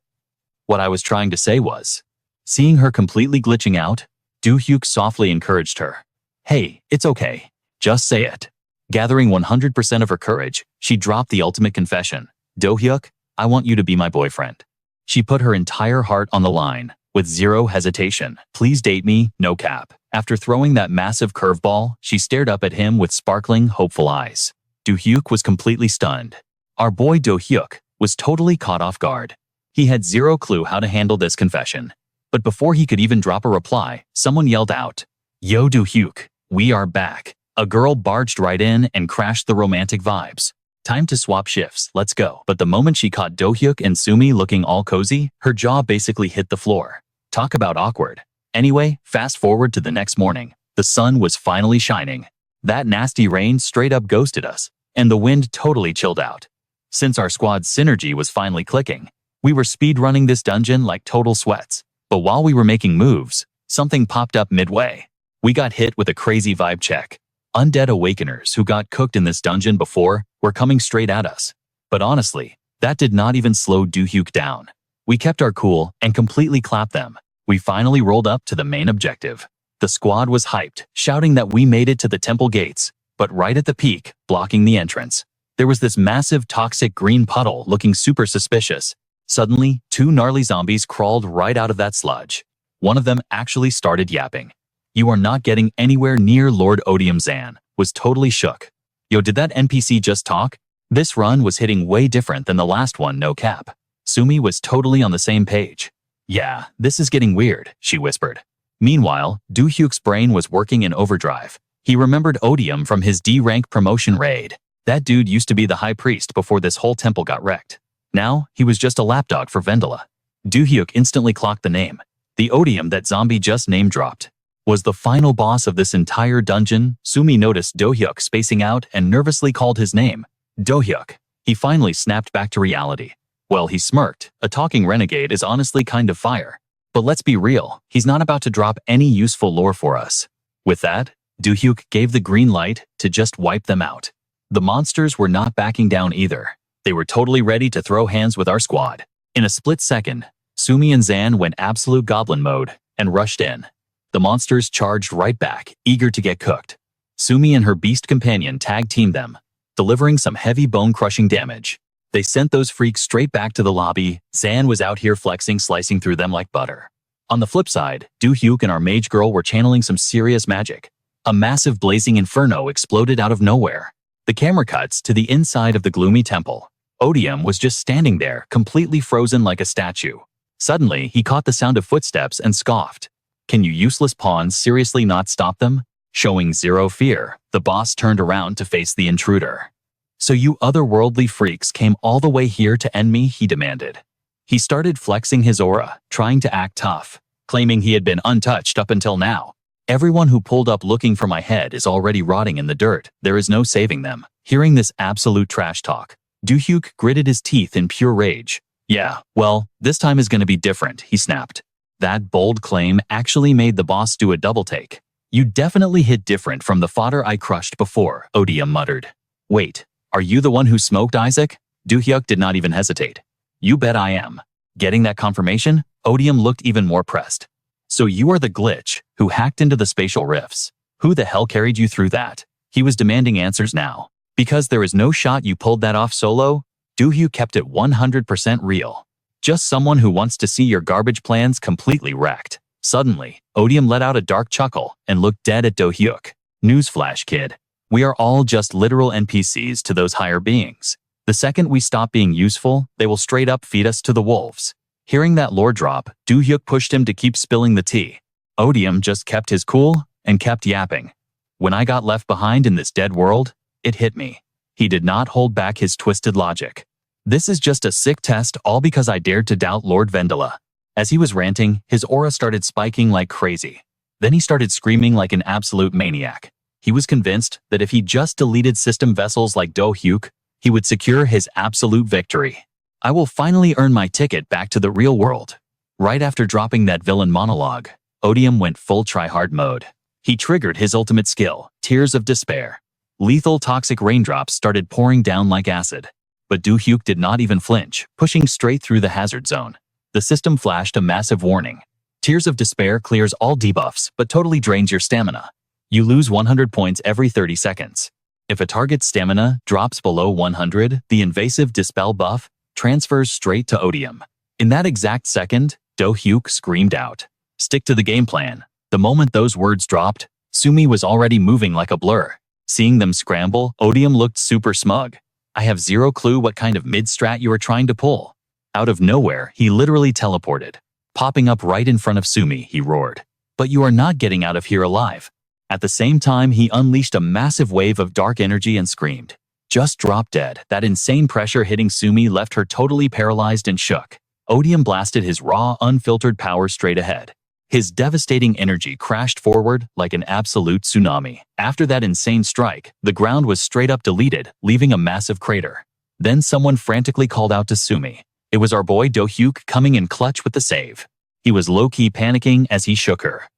What I was trying to say was. Seeing her completely glitching out, Do-hyuk softly encouraged her. Hey, it's okay. Just say it. Gathering 100% of her courage, she dropped the ultimate confession. Do-hyuk, I want you to be my boyfriend. She put her entire heart on the line, with zero hesitation. Please date me, no cap. After throwing that massive curveball, she stared up at him with sparkling, hopeful eyes. Do-hyuk was completely stunned. Our boy Do-hyuk was totally caught off guard. He had zero clue how to handle this confession. But before he could even drop a reply, someone yelled out, Yo Do-hyuk, we are back. A girl barged right in and crashed the romantic vibes. Time to swap shifts, let's go. But the moment she caught Do-hyuk and Sumi looking all cozy, her jaw basically hit the floor. Talk about awkward. Anyway, fast forward to the next morning. The sun was finally shining. That nasty rain straight up ghosted us, and the wind totally chilled out. Since our squad's synergy was finally clicking, we were speedrunning this dungeon like total sweats. But while we were making moves, something popped up midway. We got hit with a crazy vibe check. Undead awakeners who got cooked in this dungeon before were coming straight at us. But honestly, that did not even slow Do-hyuk down. We kept our cool and completely clapped them. We finally rolled up to the main objective. The squad was hyped, shouting that we made it to the temple gates, but right at the peak, blocking the entrance, there was this massive toxic green puddle looking super suspicious. Suddenly, two gnarly zombies crawled right out of that sludge. One of them actually started yapping. You are not getting anywhere near Lord Odium. Zan was totally shook. Yo, did that NPC just talk? This run was hitting way different than the last one, no cap. Sumi was totally on the same page. Yeah, this is getting weird, she whispered. Meanwhile, Do-hyuk's brain was working in overdrive. He remembered Odium from his D-rank promotion raid. That dude used to be the high priest before this whole temple got wrecked. Now, he was just a lapdog for Vendela. Do-hyuk instantly clocked the name. The Odium that zombie just name-dropped was the final boss of this entire dungeon. Sumi noticed Do-hyuk spacing out and nervously called his name. Do-hyuk. He finally snapped back to reality. Well, he smirked. A talking renegade is honestly kind of fire. But let's be real, he's not about to drop any useful lore for us. With that, Do-hyuk gave the green light to just wipe them out. The monsters were not backing down either. They were totally ready to throw hands with our squad. In a split second, Sumi and Zan went absolute goblin mode and rushed in. The monsters charged right back, eager to get cooked. Sumi and her beast companion tag-teamed them, delivering some heavy bone-crushing damage. They sent those freaks straight back to the lobby. Zan was out here flexing, slicing through them like butter. On the flip side, Do-hyuk and our mage girl were channeling some serious magic. A massive blazing inferno exploded out of nowhere. The camera cuts to the inside of the gloomy temple. Odium was just standing there, completely frozen like a statue. Suddenly, he caught the sound of footsteps and scoffed. Can you useless pawns seriously not stop them? Showing zero fear, the boss turned around to face the intruder. So you otherworldly freaks came all the way here to end me, he demanded. He started flexing his aura, trying to act tough, claiming he had been untouched up until now. Everyone who pulled up looking for my head is already rotting in the dirt. There is no saving them. Hearing this absolute trash talk, Do-hyuk gritted his teeth in pure rage. Yeah, well, this time is going to be different, he snapped. That bold claim actually made the boss do a double take. You definitely hit different from the fodder I crushed before, Odium muttered. Wait, are you the one who smoked Isaac? Do-hyuk did not even hesitate. You bet I am. Getting that confirmation, Odium looked even more pressed. So you are the glitch who hacked into the spatial rifts. Who the hell carried you through that? He was demanding answers now. Because there is no shot you pulled that off solo, Do-hyuk kept it 100% real. Just someone who wants to see your garbage plans completely wrecked. Suddenly, Odium let out a dark chuckle and looked dead at Do-hyuk. Newsflash, kid. We are all just literal NPCs to those higher beings. The second we stop being useful, they will straight up feed us to the wolves. Hearing that lore drop, Do-hyuk pushed him to keep spilling the tea. Odium just kept his cool and kept yapping. When I got left behind in this dead world, it hit me. He did not hold back his twisted logic. This is just a sick test, all because I dared to doubt Lord Vendela. As he was ranting, his aura started spiking like crazy. Then he started screaming like an absolute maniac. He was convinced that if he just deleted system vessels like Do-hyuk, he would secure his absolute victory. I will finally earn my ticket back to the real world. Right after dropping that villain monologue, Odium went full tryhard mode. He triggered his ultimate skill, Tears of Despair. Lethal toxic raindrops started pouring down like acid. But Do-hyuk did not even flinch, pushing straight through the hazard zone. The system flashed a massive warning. Tears of Despair clears all debuffs but totally drains your stamina. You lose 100 points every 30 seconds. If a target's stamina drops below 100, the invasive Dispel buff transfers straight to Odium. In that exact second, Do-hyuk screamed out, "Stick to the game plan." The moment those words dropped, Sumi was already moving like a blur. Seeing them scramble, Odium looked super smug. "I have zero clue what kind of mid-strat you are trying to pull." Out of nowhere, he literally teleported. Popping up right in front of Sumi, he roared, "But you are not getting out of here alive." At the same time, he unleashed a massive wave of dark energy and screamed, "Just drop dead." That insane pressure hitting Sumi left her totally paralyzed and shook. Odium blasted his raw, unfiltered power straight ahead. His devastating energy crashed forward like an absolute tsunami. After that insane strike, the ground was straight up deleted, leaving a massive crater. Then someone frantically called out to Sumi. It was our boy Do-hyuk coming in clutch with the save. He was low-key panicking as he shook her.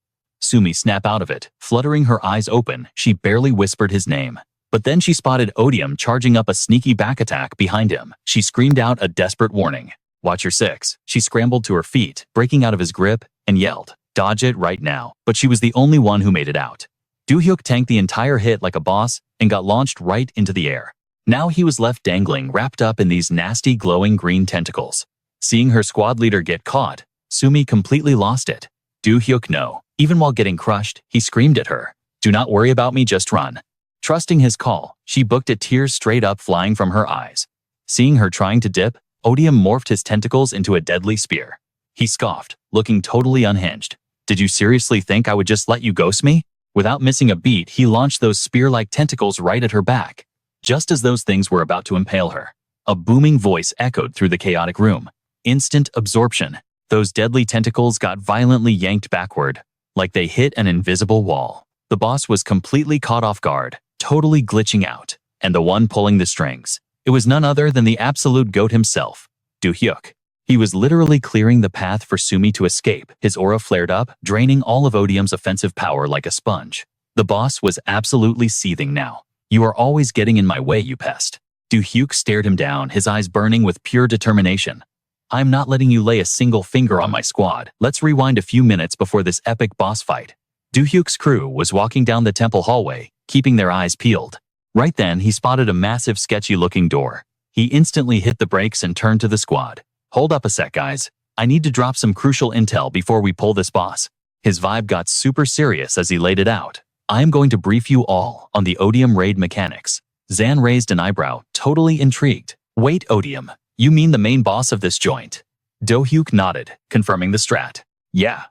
Sumi snapped out of it. Fluttering her eyes open, she barely whispered his name. But then she spotted Odium charging up a sneaky back attack behind him. She screamed out a desperate warning. "Watch your six." She scrambled to her feet, breaking out of his grip, and yelled, "Dodge it right now." But she was the only one who made it out. Do-hyuk tanked the entire hit like a boss and got launched right into the air. Now he was left dangling, wrapped up in these nasty glowing green tentacles. Seeing her squad leader get caught, Sumi completely lost it. Do-hyuk no. Even while getting crushed, he screamed at her, "Do not worry about me, just run." Trusting his call, she booked it, tears straight up flying from her eyes. Seeing her trying to dip, Odium morphed his tentacles into a deadly spear. He scoffed, looking totally unhinged. "Did you seriously think I would just let you ghost me?" Without missing a beat, he launched those spear-like tentacles right at her back. Just as those things were about to impale her, a booming voice echoed through the chaotic room. Instant absorption. Those deadly tentacles got violently yanked backward, like they hit an invisible wall. The boss was completely caught off guard, totally glitching out, and the one pulling the strings, it was none other than the absolute goat himself, Do-hyuk. He was literally clearing the path for Sumi to escape. His aura flared up, draining all of Odium's offensive power like a sponge. The boss was absolutely seething now. "You are always getting in my way, you pest." Do-hyuk stared him down, his eyes burning with pure determination. "I'm not letting you lay a single finger on my squad. Let's rewind a few minutes before this epic boss fight." Do-hyuk's crew was walking down the temple hallway, keeping their eyes peeled. Right then, he spotted a massive sketchy-looking door. He instantly hit the brakes and turned to the squad. "Hold up a sec, guys. I need to drop some crucial intel before we pull this boss." His vibe got super serious as he laid it out. "I am going to brief you all on the Odium raid mechanics." Zan raised an eyebrow, totally intrigued. "Wait, Odium, you mean the main boss of this joint?" Do-hyuk nodded, confirming the strat. "Yeah.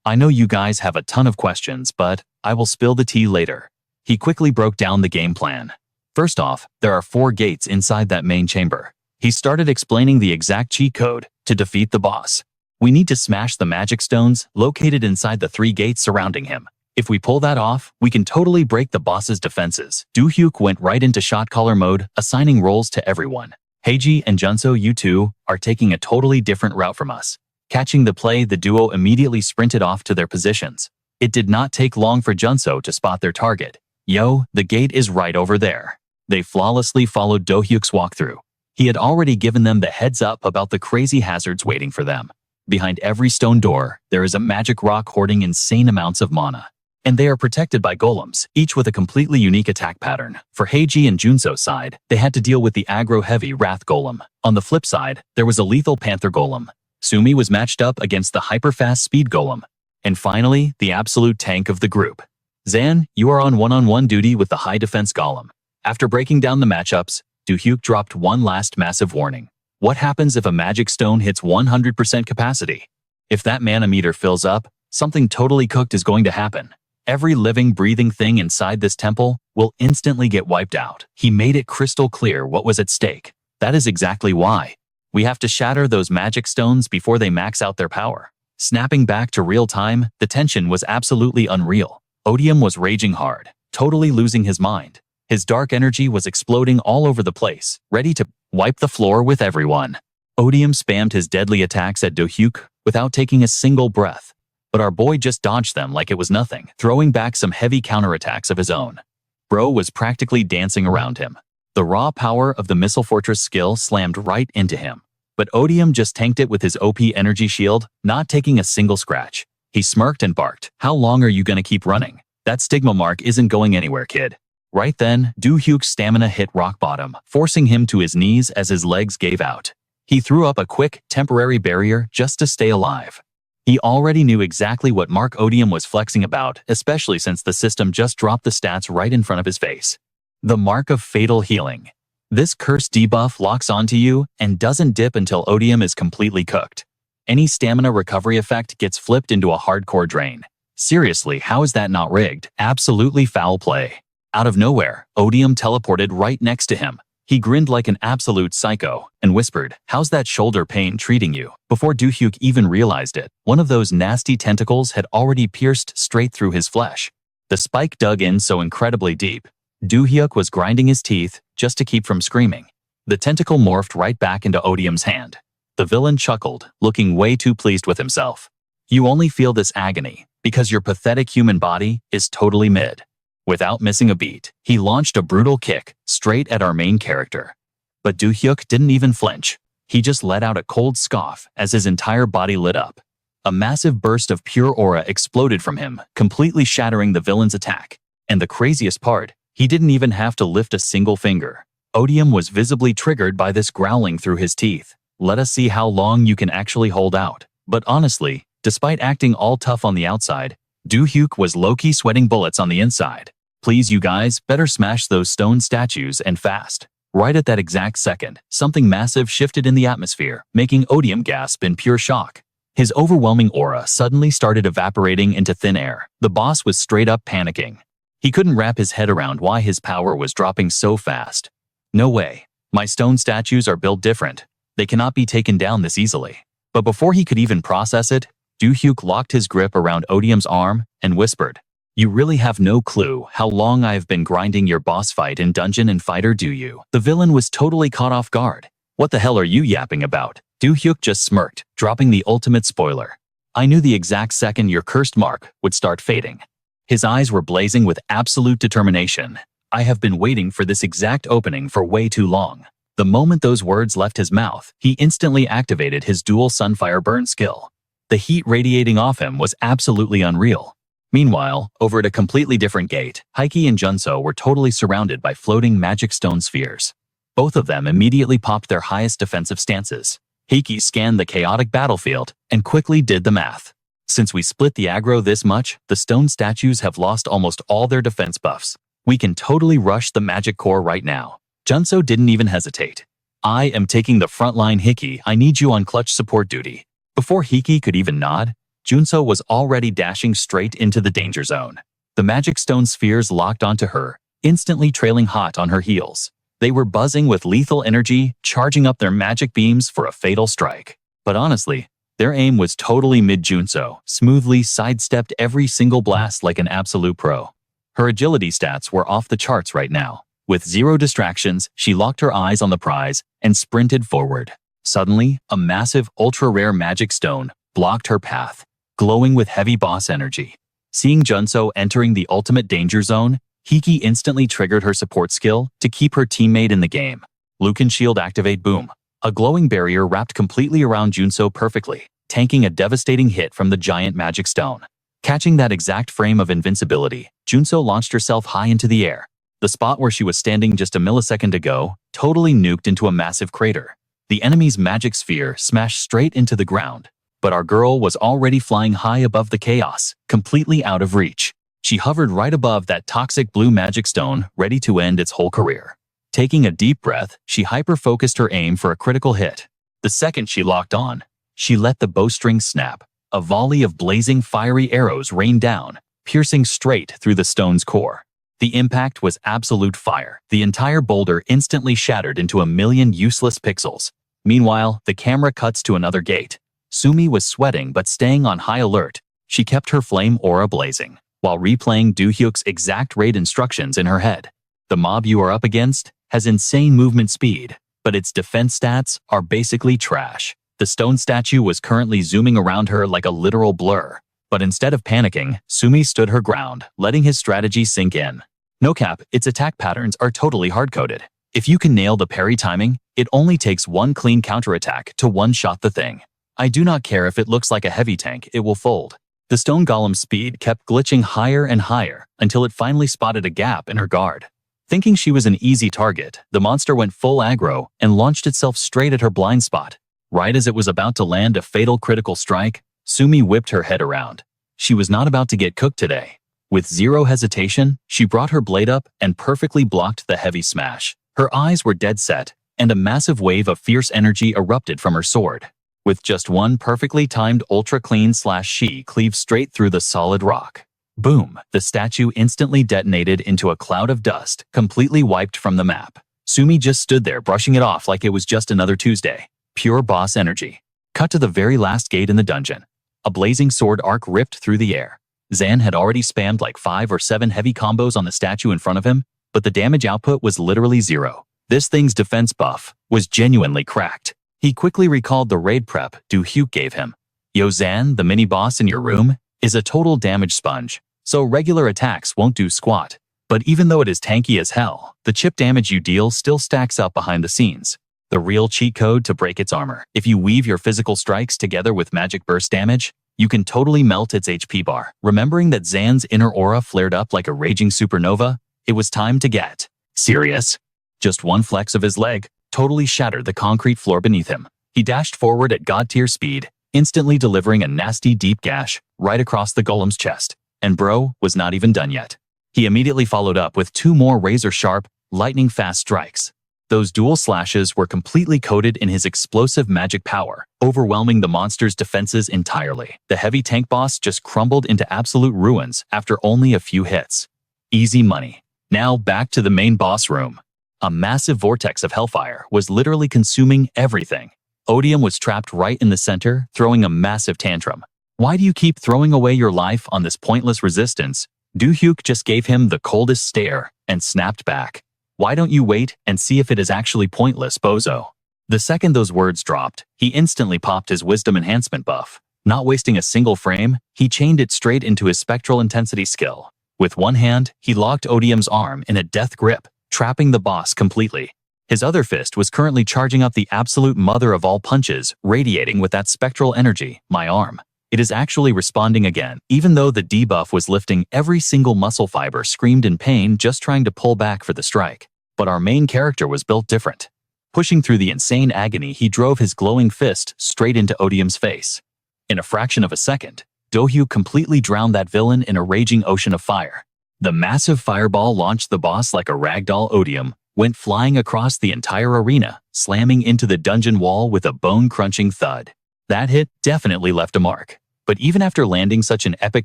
I know you guys have a ton of questions, but I will spill the tea later." He quickly broke down the game plan. First off, there are 4 gates inside that main chamber. He started explaining the exact cheat code to defeat the boss. "We need to smash the magic stones located inside the 3 gates surrounding him. If we pull that off, we can totally break the boss's defenses." Do-hyuk went right into shot caller mode, assigning roles to everyone. "Heiji and Junso, you two are taking a totally different route from us." Catching the play, the duo immediately sprinted off to their positions. It did not take long for Junso to spot their target. "Yo, the gate is right over there." They flawlessly followed Do-hyuk's walkthrough. He had already given them the heads up about the crazy hazards waiting for them. Behind every stone door, there is a magic rock hoarding insane amounts of mana. And they are protected by golems, each with a completely unique attack pattern. For Heiji and Junso's side, they had to deal with the aggro-heavy Wrath Golem. On the flip side, there was a lethal Panther Golem. Sumi was matched up against the hyper-fast Speed Golem. And finally, the absolute tank of the group. Zan, you are on one-on-one duty with the High Defense Golem. After breaking down the matchups, Do-hyuk dropped one last massive warning. What happens if a magic stone hits 100% capacity? If that mana meter fills up, something totally cooked is going to happen. Every living, breathing thing inside this temple will instantly get wiped out. He made it crystal clear what was at stake. That is exactly why. We have to shatter those magic stones before they max out their power. Snapping back to real time, the tension was absolutely unreal. Odium was raging hard, totally losing his mind. His dark energy was exploding all over the place, ready to wipe the floor with everyone. Odium spammed his deadly attacks at Do-hyuk without taking a single breath. but our boy just dodged them like it was nothing, throwing back some heavy counterattacks of his own. Bro was practically dancing around him. The raw power of the Missile Fortress skill slammed right into him. But Odium just tanked it with his OP energy shield, not taking a single scratch. He smirked and barked, "How long are you gonna keep running? That stigma mark isn't going anywhere, kid." Right then, Do-hyuk's stamina hit rock bottom, forcing him to his knees as his legs gave out. He threw up a quick, temporary barrier just to stay alive. He already knew exactly what Mark Odium was flexing about, especially since the system just dropped the stats right in front of his face. The Mark of Fatal Healing. This cursed debuff locks onto you and doesn't dip until Odium is completely cooked. Any stamina recovery effect gets flipped into a hardcore drain. Seriously, how is that not rigged? Absolutely foul play. Out of nowhere, Odium teleported right next to him. He grinned like an absolute psycho and whispered, "How's that shoulder pain treating you?" Before Do-hyuk even realized it, one of those nasty tentacles had already pierced straight through his flesh. The spike dug in so incredibly deep. Do-hyuk was grinding his teeth just to keep from screaming. The tentacle morphed right back into Odium's hand. The villain chuckled, looking way too pleased with himself. You only feel this agony because your pathetic human body is totally mid. Without missing a beat, he launched a brutal kick straight at our main character. But Do-hyuk didn't even flinch. He just let out a cold scoff as his entire body lit up. A massive burst of pure aura exploded from him, completely shattering the villain's attack. And the craziest part, he didn't even have to lift a single finger. Odium was visibly triggered by this growling through his teeth. Let us see how long you can actually hold out. But honestly, despite acting all tough on the outside, Do-hyuk was low-key sweating bullets on the inside. Please, you guys, better smash those stone statues and fast. Right at that exact second, something massive shifted in the atmosphere, making Odium gasp in pure shock. His overwhelming aura suddenly started evaporating into thin air. The boss was straight up panicking. He couldn't wrap his head around why his power was dropping so fast. No way. My stone statues are built different. They cannot be taken down this easily. But before he could even process it, Do-hyuk locked his grip around Odium's arm and whispered, "You really have no clue how long I've been grinding your boss fight in Dungeon and Fighter, do you?" The villain was totally caught off guard. "What the hell are you yapping about?" Do-hyuk just smirked, dropping the ultimate spoiler. "I knew the exact second your cursed mark would start fading." His eyes were blazing with absolute determination. "I have been waiting for this exact opening for way too long." The moment those words left his mouth, he instantly activated his dual Sunfire Burn skill. The heat radiating off him was absolutely unreal. Meanwhile, over at a completely different gate, Heike and Junso were totally surrounded by floating magic stone spheres. Both of them immediately popped their highest defensive stances. Heike scanned the chaotic battlefield and quickly did the math. Since we split the aggro this much, the stone statues have lost almost all their defense buffs. We can totally rush the magic core right now. Junso didn't even hesitate. "I am taking the front line, Heike. I need you on clutch support duty." Before Heike could even nod, Junso was already dashing straight into the danger zone. The magic stone spheres locked onto her, instantly trailing hot on her heels. They were buzzing with lethal energy, charging up their magic beams for a fatal strike. But honestly, their aim was totally mid-Junso, smoothly sidestepped every single blast like an absolute pro. Her agility stats were off the charts right now. With zero distractions, she locked her eyes on the prize and sprinted forward. Suddenly, a massive, ultra-rare magic stone blocked her path, glowing with heavy boss energy. Seeing Junso entering the ultimate danger zone, Heike instantly triggered her support skill to keep her teammate in the game. Lucan Shield activate boom. A glowing barrier wrapped completely around Junso perfectly, tanking a devastating hit from the giant magic stone. Catching that exact frame of invincibility, Junso launched herself high into the air. The spot where she was standing just a millisecond ago totally nuked into a massive crater. The enemy's magic sphere smashed straight into the ground, but our girl was already flying high above the chaos, completely out of reach. She hovered right above that toxic blue magic stone, ready to end its whole career. Taking a deep breath, she hyper-focused her aim for a critical hit. The second she locked on, she let the bowstring snap. A volley of blazing fiery arrows rained down, piercing straight through the stone's core. The impact was absolute fire. The entire boulder instantly shattered into a million useless pixels. Meanwhile, the camera cuts to another gate. Sumi was sweating but staying on high alert. She kept her flame aura blazing, while replaying Do-hyuk's exact raid instructions in her head. The mob you are up against has insane movement speed, but its defense stats are basically trash. The stone statue was currently zooming around her like a literal blur. But instead of panicking, Sumi stood her ground, letting his strategy sink in. No cap, its attack patterns are totally hard-coded. If you can nail the parry timing, it only takes one clean counterattack to one-shot the thing. I do not care if it looks like a heavy tank, it will fold. The stone golem's speed kept glitching higher and higher until it finally spotted a gap in her guard. Thinking she was an easy target, the monster went full aggro and launched itself straight at her blind spot. Right as it was about to land a fatal critical strike, Sumi whipped her head around. She was not about to get cooked today. With zero hesitation, she brought her blade up and perfectly blocked the heavy smash. Her eyes were dead set, and a massive wave of fierce energy erupted from her sword. With just one perfectly timed ultra-clean slash, she cleaved straight through the solid rock. Boom! The statue instantly detonated into a cloud of dust, completely wiped from the map. Sumi just stood there brushing it off like it was just another Tuesday. Pure boss energy. Cut to the very last gate in the dungeon. A blazing sword arc ripped through the air. Zan had already spammed like 5 or 7 heavy combos on the statue in front of him, but the damage output was literally zero. This thing's defense buff was genuinely cracked. He quickly recalled the raid prep Do-hyuk gave him. Yo Zan, the mini-boss in your room, is a total damage sponge, so regular attacks won't do squat. But even though it is tanky as hell, the chip damage you deal still stacks up behind the scenes. The real cheat code to break its armor. If you weave your physical strikes together with magic burst damage, you can totally melt its HP bar. Remembering that Zan's inner aura flared up like a raging supernova, it was time to get serious. Just one flex of his leg totally shattered the concrete floor beneath him. He dashed forward at god-tier speed, instantly delivering a nasty deep gash right across the golem's chest. And bro was not even done yet. He immediately followed up with 2 more razor-sharp, lightning-fast strikes. Those dual slashes were completely coated in his explosive magic power, overwhelming the monster's defenses entirely. The heavy tank boss just crumbled into absolute ruins after only a few hits. Easy money. Now back to the main boss room. A massive vortex of hellfire was literally consuming everything. Odium was trapped right in the center, throwing a massive tantrum. Why do you keep throwing away your life on this pointless resistance? Do-hyuk just gave him the coldest stare and snapped back. Why don't you wait and see if it is actually pointless, bozo? The second those words dropped, he instantly popped his wisdom enhancement buff. Not wasting a single frame, he chained it straight into his spectral intensity skill. With one hand, he locked Odium's arm in a death grip, trapping the boss completely. His other fist was currently charging up the absolute mother of all punches, radiating with that spectral energy. My arm. It is actually responding again, even though the debuff was lifting. Every single muscle fiber screamed in pain just trying to pull back for the strike. But our main character was built different. Pushing through the insane agony, he drove his glowing fist straight into Odium's face. In a fraction of a second, Do-hyuk completely drowned that villain in a raging ocean of fire. The massive fireball launched the boss like a ragdoll. Odium went flying across the entire arena, slamming into the dungeon wall with a bone-crunching thud. That hit definitely left a mark. But even after landing such an epic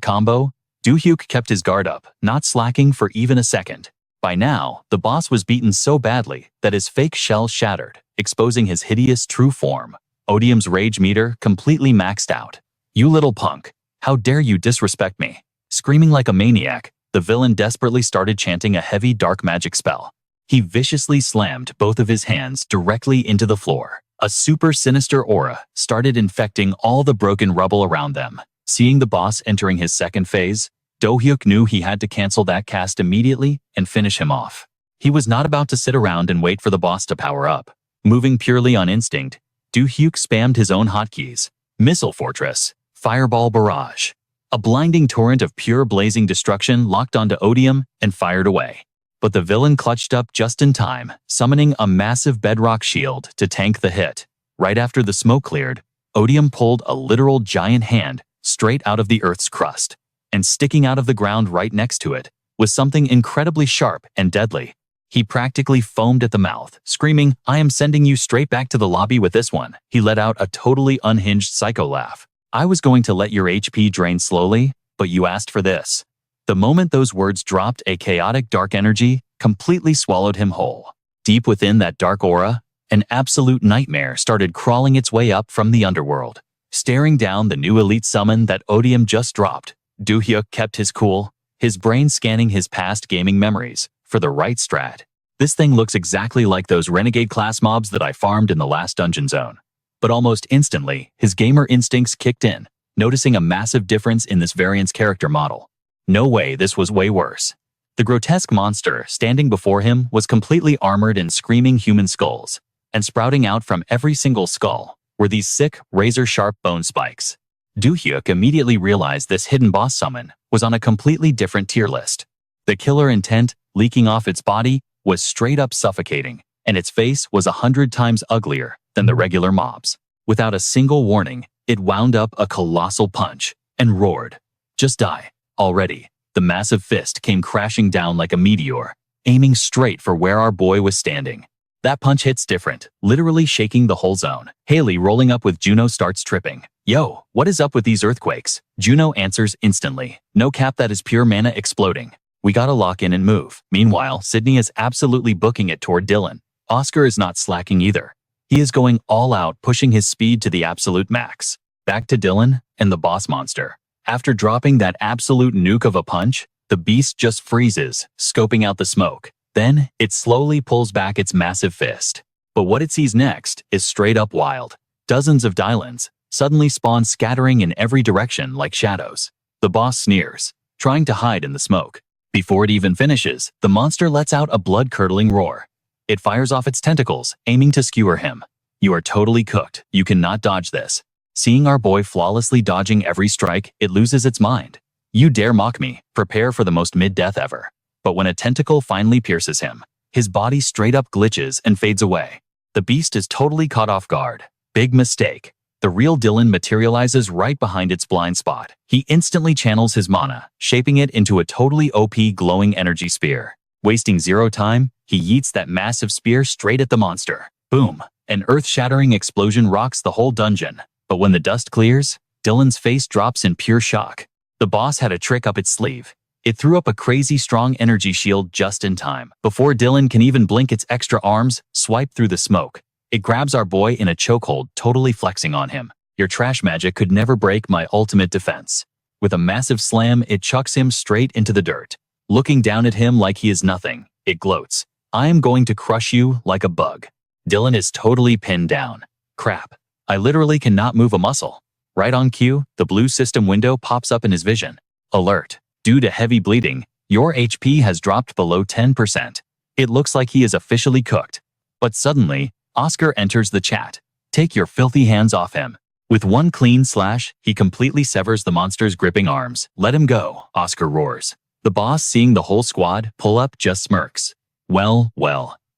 combo, Do-hyuk kept his guard up, not slacking for even a second. By now, the boss was beaten so badly that his fake shell shattered, exposing his hideous true form. Odium's rage meter completely maxed out. You little punk, how dare you disrespect me? Screaming like a maniac, the villain desperately started chanting a heavy dark magic spell. He viciously slammed both of his hands directly into the floor. A super sinister aura started infecting all the broken rubble around them. Seeing the boss entering his second phase, Do-hyuk knew he had to cancel that cast immediately and finish him off. He was not about to sit around and wait for the boss to power up. Moving purely on instinct, Do-hyuk spammed his own hotkeys. Missile Fortress, Fireball Barrage. A blinding torrent of pure blazing destruction locked onto Odium and fired away. But the villain clutched up just in time, summoning a massive bedrock shield to tank the hit. Right after the smoke cleared, Odium pulled a literal giant hand straight out of the earth's crust. And sticking out of the ground right next to it was something incredibly sharp and deadly. He practically foamed at the mouth, screaming, "I am sending you straight back to the lobby with this one." He let out a totally unhinged psycho laugh. "I was going to let your HP drain slowly, but you asked for this." The moment those words dropped, a chaotic dark energy completely swallowed him whole. Deep within that dark aura, an absolute nightmare started crawling its way up from the underworld. Staring down the new elite summon that Odium just dropped, Do-hyuk kept his cool, his brain scanning his past gaming memories for the right strat. This thing looks exactly like those renegade class mobs that I farmed in the last dungeon zone. But almost instantly, his gamer instincts kicked in. noticing a massive difference in this variant's character model. No way, this was way worse. The grotesque monster standing before him was completely armored in screaming human skulls, and sprouting out from every single skull were these sick, razor-sharp bone spikes. Do-hyuk immediately realized this hidden boss summon was on a completely different tier list. The killer intent leaking off its body was straight up suffocating, and its face was 100 times uglier than the regular mobs. Without a single warning, it wound up a colossal punch and roared, "Just die already." The massive fist came crashing down like a meteor, aiming straight for where our boy was standing. That punch hits different, literally shaking the whole zone. Haley, rolling up with Juno, starts tripping. "Yo, what is up with these earthquakes?" Juno answers instantly. "No cap, that is pure mana exploding. We gotta lock in and move." Meanwhile, Sydney is absolutely booking it toward Dylan. Oscar is not slacking either. He is going all out, pushing his speed to the absolute max. Back to Dylan and the boss monster. After dropping that absolute nuke of a punch, the beast just freezes, scoping out the smoke. Then, it slowly pulls back its massive fist. But what it sees next is straight up wild. Dozens of Dylans suddenly spawn, scattering in every direction like shadows. The boss sneers, trying to hide in the smoke. Before it even finishes, the monster lets out a blood-curdling roar. It fires off its tentacles, aiming to skewer him. "You are totally cooked. You cannot dodge this." Seeing our boy flawlessly dodging every strike, it loses its mind. "You dare mock me? Prepare for the most mid-death ever." But when a tentacle finally pierces him, his body straight up glitches and fades away. The beast is totally caught off guard. Big mistake. The real Dylan materializes right behind its blind spot. He instantly channels his mana, shaping it into a totally OP glowing energy spear. Wasting zero time, he yeets that massive spear straight at the monster. Boom! An earth-shattering explosion rocks the whole dungeon. But when the dust clears, Dylan's face drops in pure shock. The boss had a trick up its sleeve. It threw up a crazy strong energy shield just in time. Before Dylan can even blink, its extra arms swipe through the smoke. It grabs our boy in a chokehold, totally flexing on him. "Your trash magic could never break my ultimate defense." With a massive slam, it chucks him straight into the dirt. Looking down at him like he is nothing, it gloats. "I am going to crush you like a bug." Dylan is totally pinned down. Crap. I literally cannot move a muscle. Right on cue, the blue system window pops up in his vision. Alert. Due to heavy bleeding, your HP has dropped below 10%. It looks like he is officially cooked. But suddenly, Oscar enters the chat. "Take your filthy hands off him." With one clean slash, he completely severs the monster's gripping arms. "Let him go," Oscar roars. The boss, seeing the whole squad pull up, just smirks. Well,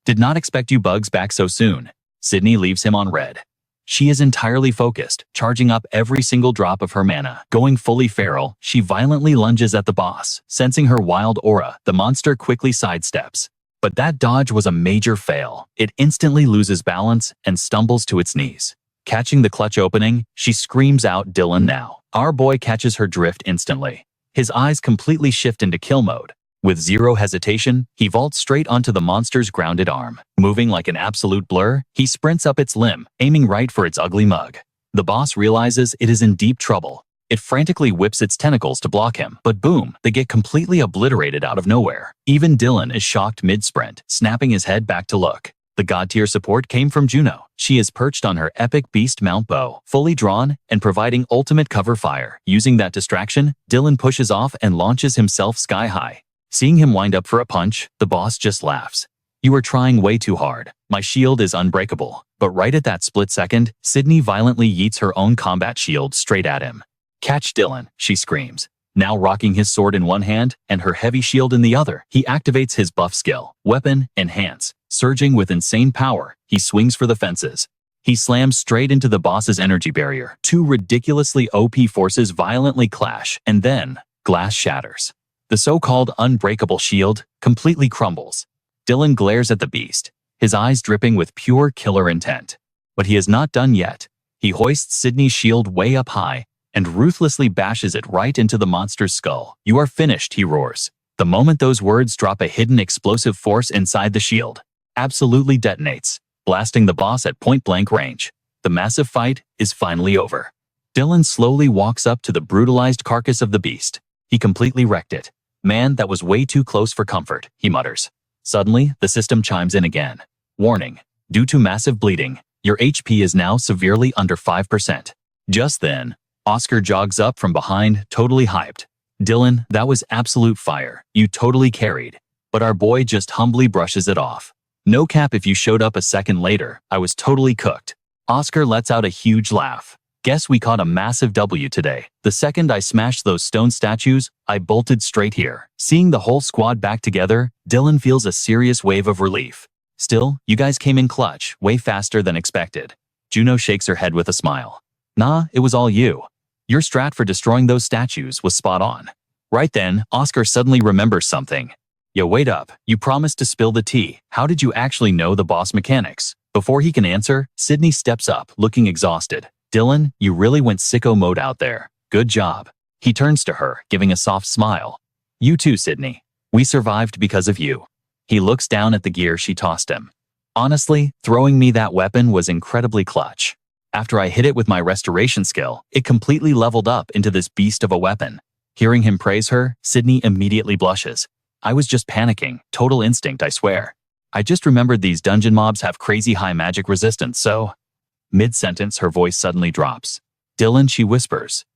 did not expect you bugs back so soon." Sydney leaves him on red. She is entirely focused, charging up every single drop of her mana. Going fully feral, she violently lunges at the boss. Sensing her wild aura, the monster quickly sidesteps. But that dodge was a major fail. It instantly loses balance and stumbles to its knees. Catching the clutch opening, she screams out, "Dylan now." Our boy catches her drift instantly. His eyes completely shift into kill mode. With zero hesitation, he vaults straight onto the monster's grounded arm. Moving like an absolute blur, he sprints up its limb, aiming right for its ugly mug. The boss realizes it is in deep trouble. It frantically whips its tentacles to block him, but boom, they get completely obliterated out of nowhere. Even Dylan is shocked mid-sprint, snapping his head back to look. The god-tier support came from Juno. She is perched on her epic beast mount bow, fully drawn and providing ultimate cover fire. Using that distraction, Dylan pushes off and launches himself sky high. Seeing him wind up for a punch, the boss just laughs. "You are trying way too hard. My shield is unbreakable." But right at that split second, Sydney violently yeets her own combat shield straight at him. "Catch Dylan," she screams. Now rocking his sword in one hand and her heavy shield in the other, he activates his buff skill, Weapon Enhance. Surging with insane power, he swings for the fences. He slams straight into the boss's energy barrier. Two ridiculously OP forces violently clash, and then glass shatters. The so-called unbreakable shield completely crumbles. Dylan glares at the beast, his eyes dripping with pure killer intent. But he is not done yet. He hoists Sydney's shield way up high and ruthlessly bashes it right into the monster's skull. "You are finished," he roars. The moment those words drop, a hidden explosive force inside the shield absolutely detonates, blasting the boss at point-blank range. The massive fight is finally over. Dylan slowly walks up to the brutalized carcass of the beast. He completely wrecked it. "Man, that was way too close for comfort," he mutters. Suddenly, the system chimes in again. "Warning. Due to massive bleeding, your HP is now severely under 5%. Just then, Oscar jogs up from behind, totally hyped. Dylan, that was absolute fire. You totally carried. But our boy just humbly brushes it off. No cap, if you showed up a second later, I was totally cooked. Oscar lets out a huge laugh. Guess we caught a massive W today. The second I smashed those stone statues, I bolted straight here. Seeing the whole squad back together, Dylan feels a serious wave of relief. Still, you guys came in clutch, way faster than expected. Juno shakes her head with a smile. Nah, it was all you. Your strat for destroying those statues was spot on. Right then, Oscar suddenly remembers something. Yo, wait up. You promised to spill the tea. How did you actually know the boss mechanics? Before he can answer, Sydney steps up, looking exhausted. Dylan, you really went sicko mode out there. Good job. He turns to her, giving a soft smile. You too, Sydney. We survived because of you. He looks down at the gear she tossed him. Honestly, throwing me that weapon was incredibly clutch. After I hit it with my restoration skill, it completely leveled up into this beast of a weapon. Hearing him praise her, Sydney immediately blushes. I was just panicking, total instinct, I swear. I just remembered these dungeon mobs have crazy high magic resistance, so… Mid-sentence, her voice suddenly drops. Dylan, she whispers.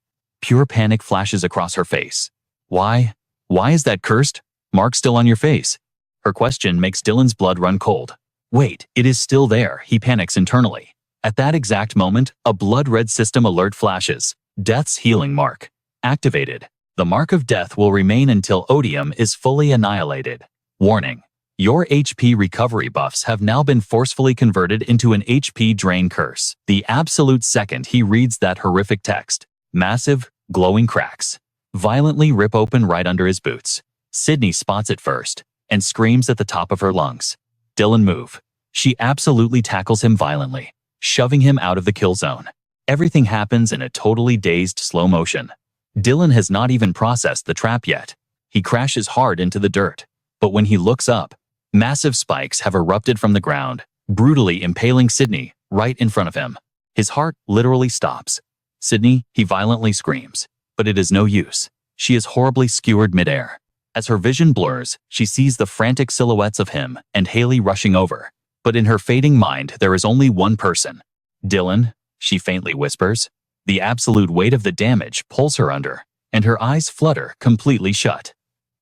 Pure panic flashes across her face. Why? Why is that cursed mark still on your face? Her question makes Dylan's blood run cold. Wait, it is still there, he panics internally. At that exact moment, a blood-red system alert flashes. Death's healing mark. Activated. The mark of death will remain until odium is fully annihilated. Warning. Your HP recovery buffs have now been forcefully converted into an HP drain curse. The absolute second he reads that horrific text, massive, glowing cracks violently rip open right under his boots. Sydney spots it first and screams at the top of her lungs. Dylan, move. She absolutely tackles him violently, shoving him out of the kill zone. Everything happens in a totally dazed slow motion. Dylan has not even processed the trap yet. He crashes hard into the dirt. But when he looks up, massive spikes have erupted from the ground, brutally impaling Sydney right in front of him. His heart literally stops. Sydney, he violently screams. But it is no use. She is horribly skewered midair. As her vision blurs, she sees the frantic silhouettes of him and Haley rushing over. But in her fading mind, there is only one person. Dylan, she faintly whispers. The absolute weight of the damage pulls her under, and her eyes flutter completely shut.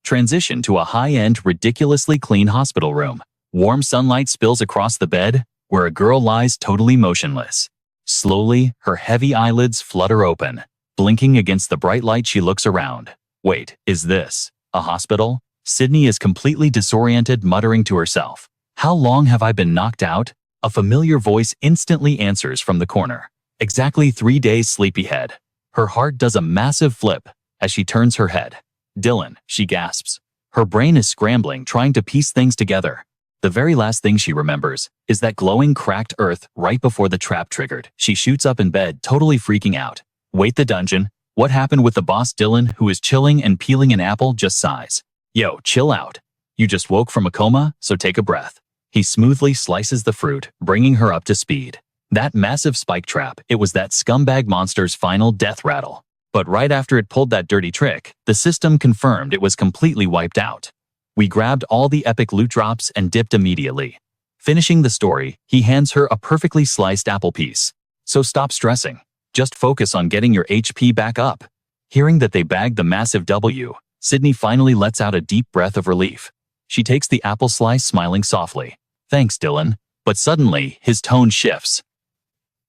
Transition to a high-end, ridiculously clean hospital room. Warm sunlight spills across the bed, where a girl lies totally motionless. Slowly, her heavy eyelids flutter open. Blinking against the bright light, she looks around. Wait, is this a hospital? Sydney is completely disoriented, muttering to herself. How long have I been knocked out? A familiar voice instantly answers from the corner. Exactly 3 days, sleepyhead. Her heart does a massive flip as she turns her head. Dylan, she gasps. Her brain is scrambling, trying to piece things together. The very last thing she remembers is that glowing, cracked earth right before the trap triggered. She shoots up in bed, totally freaking out. Wait, the dungeon? What happened with the boss? Dylan, who is chilling and peeling an apple, just sighs. Yo, chill out. You just woke from a coma, so take a breath. He smoothly slices the fruit, bringing her up to speed. That massive spike trap, it was that scumbag monster's final death rattle. But right after it pulled that dirty trick, the system confirmed it was completely wiped out. We grabbed all the epic loot drops and dipped immediately. Finishing the story, he hands her a perfectly sliced apple piece. So stop stressing. Just focus on getting your HP back up. Hearing that they bagged the massive W, Sydney finally lets out a deep breath of relief. She takes the apple slice, smiling softly. Thanks, Dylan. But suddenly, his tone shifts.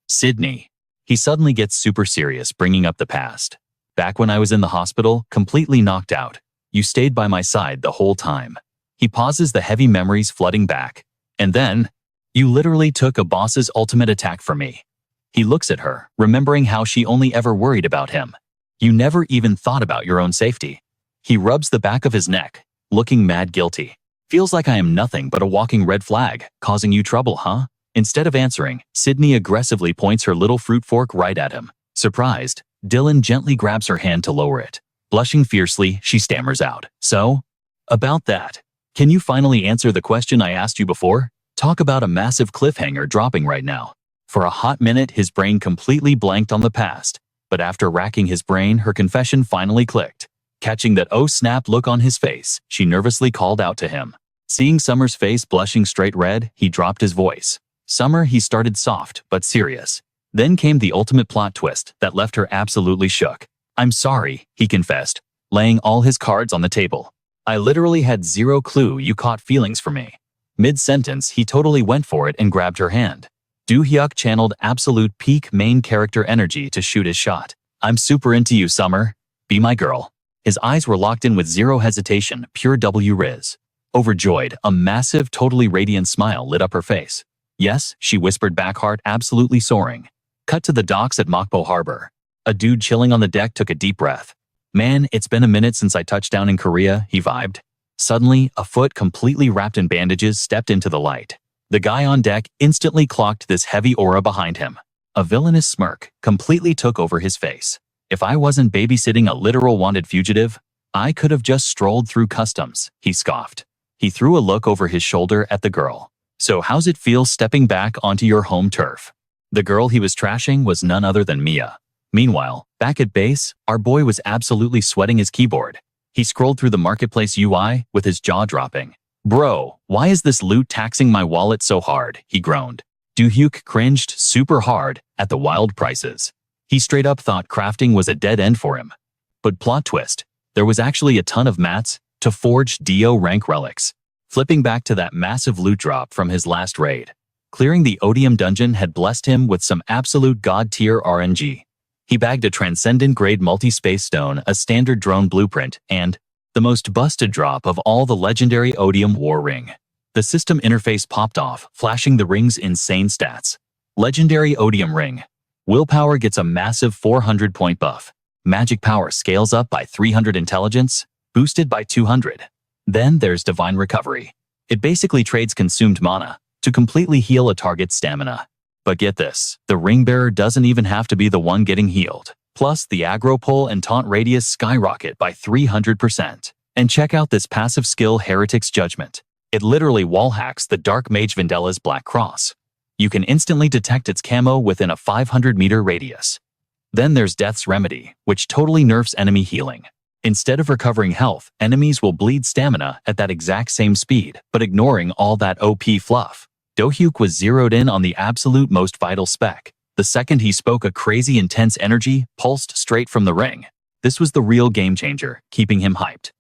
Sydney. He suddenly gets super serious, bringing up the past. Back when I was in the hospital, completely knocked out, you stayed by my side the whole time. He pauses, the heavy memories flooding back. And then, you literally took a boss's ultimate attack for me. He looks at her, remembering how she only ever worried about him. You never even thought about your own safety. He rubs the back of his neck, looking mad guilty. Feels like I am nothing but a walking red flag, causing you trouble, huh? Instead of answering, Sydney aggressively points her little fruit fork right at him. Surprised, Dylan gently grabs her hand to lower it. Blushing fiercely, she stammers out. So? About that. Can you finally answer the question I asked you before? Talk about a massive cliffhanger dropping right now. For a hot minute, his brain completely blanked on the past. But after racking his brain, her confession finally clicked. Catching that oh snap look on his face, she nervously called out to him. Seeing Summer's face blushing straight red, he dropped his voice. Summer, he started soft but serious. Then came the ultimate plot twist that left her absolutely shook. "I'm sorry," he confessed, laying all his cards on the table. "I literally had zero clue you caught feelings for me." Mid-sentence, he totally went for it and grabbed her hand. Do-hyuk channeled absolute peak main character energy to shoot his shot. "I'm super into you, Summer. Be my girl." His eyes were locked in with zero hesitation, pure W-riz. Overjoyed, a massive, totally radiant smile lit up her face. "Yes," she whispered back, heart absolutely soaring. Cut to the docks at Mokpo Harbor. A dude chilling on the deck took a deep breath. "Man, it's been a minute since I touched down in Korea," he vibed. Suddenly, a foot completely wrapped in bandages stepped into the light. The guy on deck instantly clocked this heavy aura behind him. A villainous smirk completely took over his face. "If I wasn't babysitting a literal wanted fugitive, I could have just strolled through customs," he scoffed. He threw a look over his shoulder at the girl. "So how's it feel stepping back onto your home turf?" The girl he was trashing was none other than Mia. Meanwhile, back at base, our boy was absolutely sweating his keyboard. He scrolled through the marketplace UI with his jaw dropping. "Bro, why is this loot taxing my wallet so hard?" he groaned. Do-hyuk cringed super hard at the wild prices. He straight up thought crafting was a dead end for him. But plot twist, there was actually a ton of mats to forge DO rank relics. Flipping back to that massive loot drop from his last raid, clearing the Odium dungeon had blessed him with some absolute god-tier RNG. He bagged a transcendent-grade multi-space stone, a standard drone blueprint, and the most busted drop of all, the legendary Odium War Ring. The system interface popped off, flashing the ring's insane stats. Legendary Odium Ring. Willpower gets a massive 400-point buff. Magic power scales up by 300, intelligence boosted by 200. Then there's Divine Recovery. It basically trades consumed mana to completely heal a target's stamina. But get this, the ring bearer doesn't even have to be the one getting healed. Plus, the aggro pull and taunt radius skyrocket by 300%. And check out this passive skill, Heretic's Judgment. It literally wallhacks the Dark Mage Vendela's Black Cross. You can instantly detect its camo within a 500-meter radius. Then there's Death's Remedy, which totally nerfs enemy healing. Instead of recovering health, enemies will bleed stamina at that exact same speed, but ignoring all that OP fluff. Do-hyuk was zeroed in on the absolute most vital spec. The second he spoke, a crazy intense energy pulsed straight from the ring. This was the real game changer, keeping him hyped.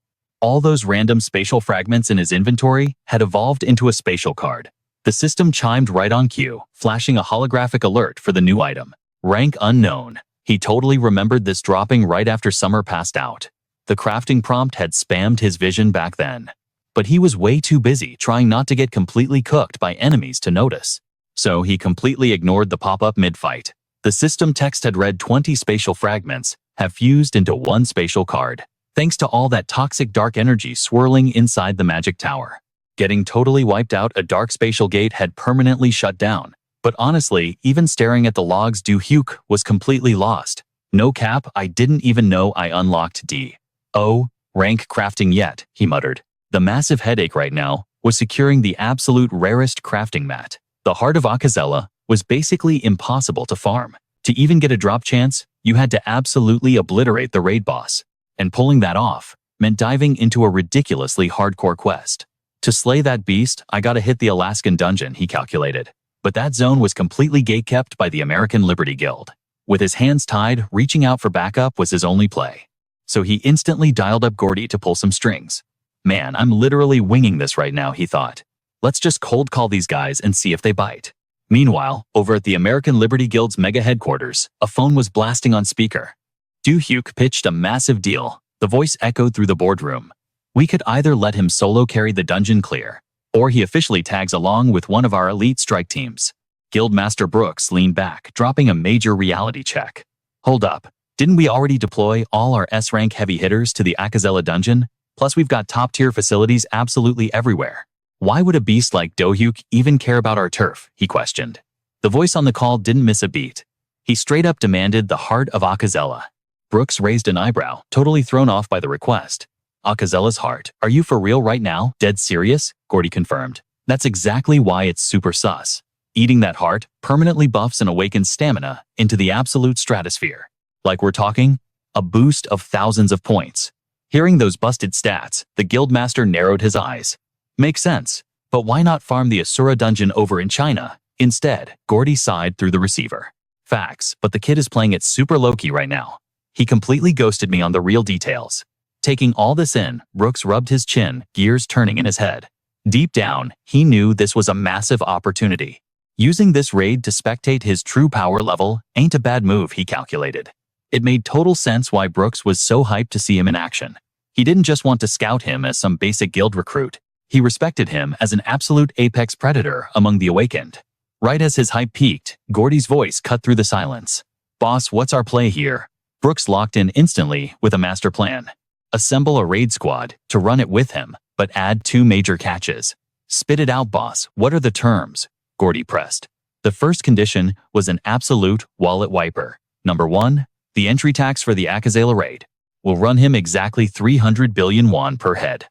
All those random spatial fragments in his inventory had evolved into a spatial card. The system chimed right on cue, flashing a holographic alert for the new item. Rank unknown. He totally remembered this dropping right after Summer passed out. The crafting prompt had spammed his vision back then. But he was way too busy trying not to get completely cooked by enemies to notice. So he completely ignored the pop-up mid-fight. The system text had read 20 spatial fragments have fused into one spatial card, thanks to all that toxic dark energy swirling inside the magic tower. Getting totally wiped out, a dark spatial gate had permanently shut down. But honestly, even staring at the logs, Do-hyuk was completely lost. "No cap, I didn't even know I unlocked D.O. rank crafting yet," he muttered. The massive headache right now was securing the absolute rarest crafting mat. The Heart of Akazela was basically impossible to farm. To even get a drop chance, you had to absolutely obliterate the raid boss. And pulling that off meant diving into a ridiculously hardcore quest. To slay that beast, I gotta hit the Alaskan dungeon, he calculated. But that zone was completely gatekept by the American Liberty Guild. With his hands tied, reaching out for backup was his only play. So he instantly dialed up Gordy to pull some strings. "Man, I'm literally winging this right now," he thought. "Let's just cold call these guys and see if they bite." Meanwhile, over at the American Liberty Guild's mega headquarters, a phone was blasting on speaker. Do-hyuk pitched a massive deal. The voice echoed through the boardroom. "We could either let him solo carry the dungeon clear, or he officially tags along with one of our elite strike teams." Guildmaster Brooks leaned back, dropping a major reality check. "Hold up, didn't we already deploy all our S-rank heavy hitters to the Akazela dungeon? Plus we've got top-tier facilities absolutely everywhere. Why would a beast like Do-hyuk even care about our turf?" he questioned. The voice on the call didn't miss a beat. He straight up demanded the Heart of Akazela. Brooks raised an eyebrow, totally thrown off by the request. "Akazela's heart? Are you for real right now? Dead serious?" Gordy confirmed. "That's exactly why it's super sus. Eating that heart permanently buffs and awakens stamina into the absolute stratosphere. Like we're talking, a boost of thousands of points." Hearing those busted stats, the guildmaster narrowed his eyes. "Makes sense, but why not farm the Asura dungeon over in China instead?" Gordy sighed through the receiver. Facts, but the kid is playing it super low-key right now. He completely ghosted me on the real details. Taking all this in, Brooks rubbed his chin, gears turning in his head. Deep down, he knew this was a massive opportunity. Using this raid to spectate his true power level ain't a bad move, he calculated. It made total sense why Brooks was so hyped to see him in action. He didn't just want to scout him as some basic guild recruit. He respected him as an absolute apex predator among the awakened. Right as his hype peaked, Gordy's voice cut through the silence. "Boss, what's our play here?" Brooks locked in instantly with a master plan. Assemble a raid squad to run it with him, but add 2 major catches. "Spit it out, boss. What are the terms?" Gordy pressed. The first condition was an absolute wallet wiper. Number 1, the entry tax for the Akazela raid. We'll run him exactly 300 billion won per head.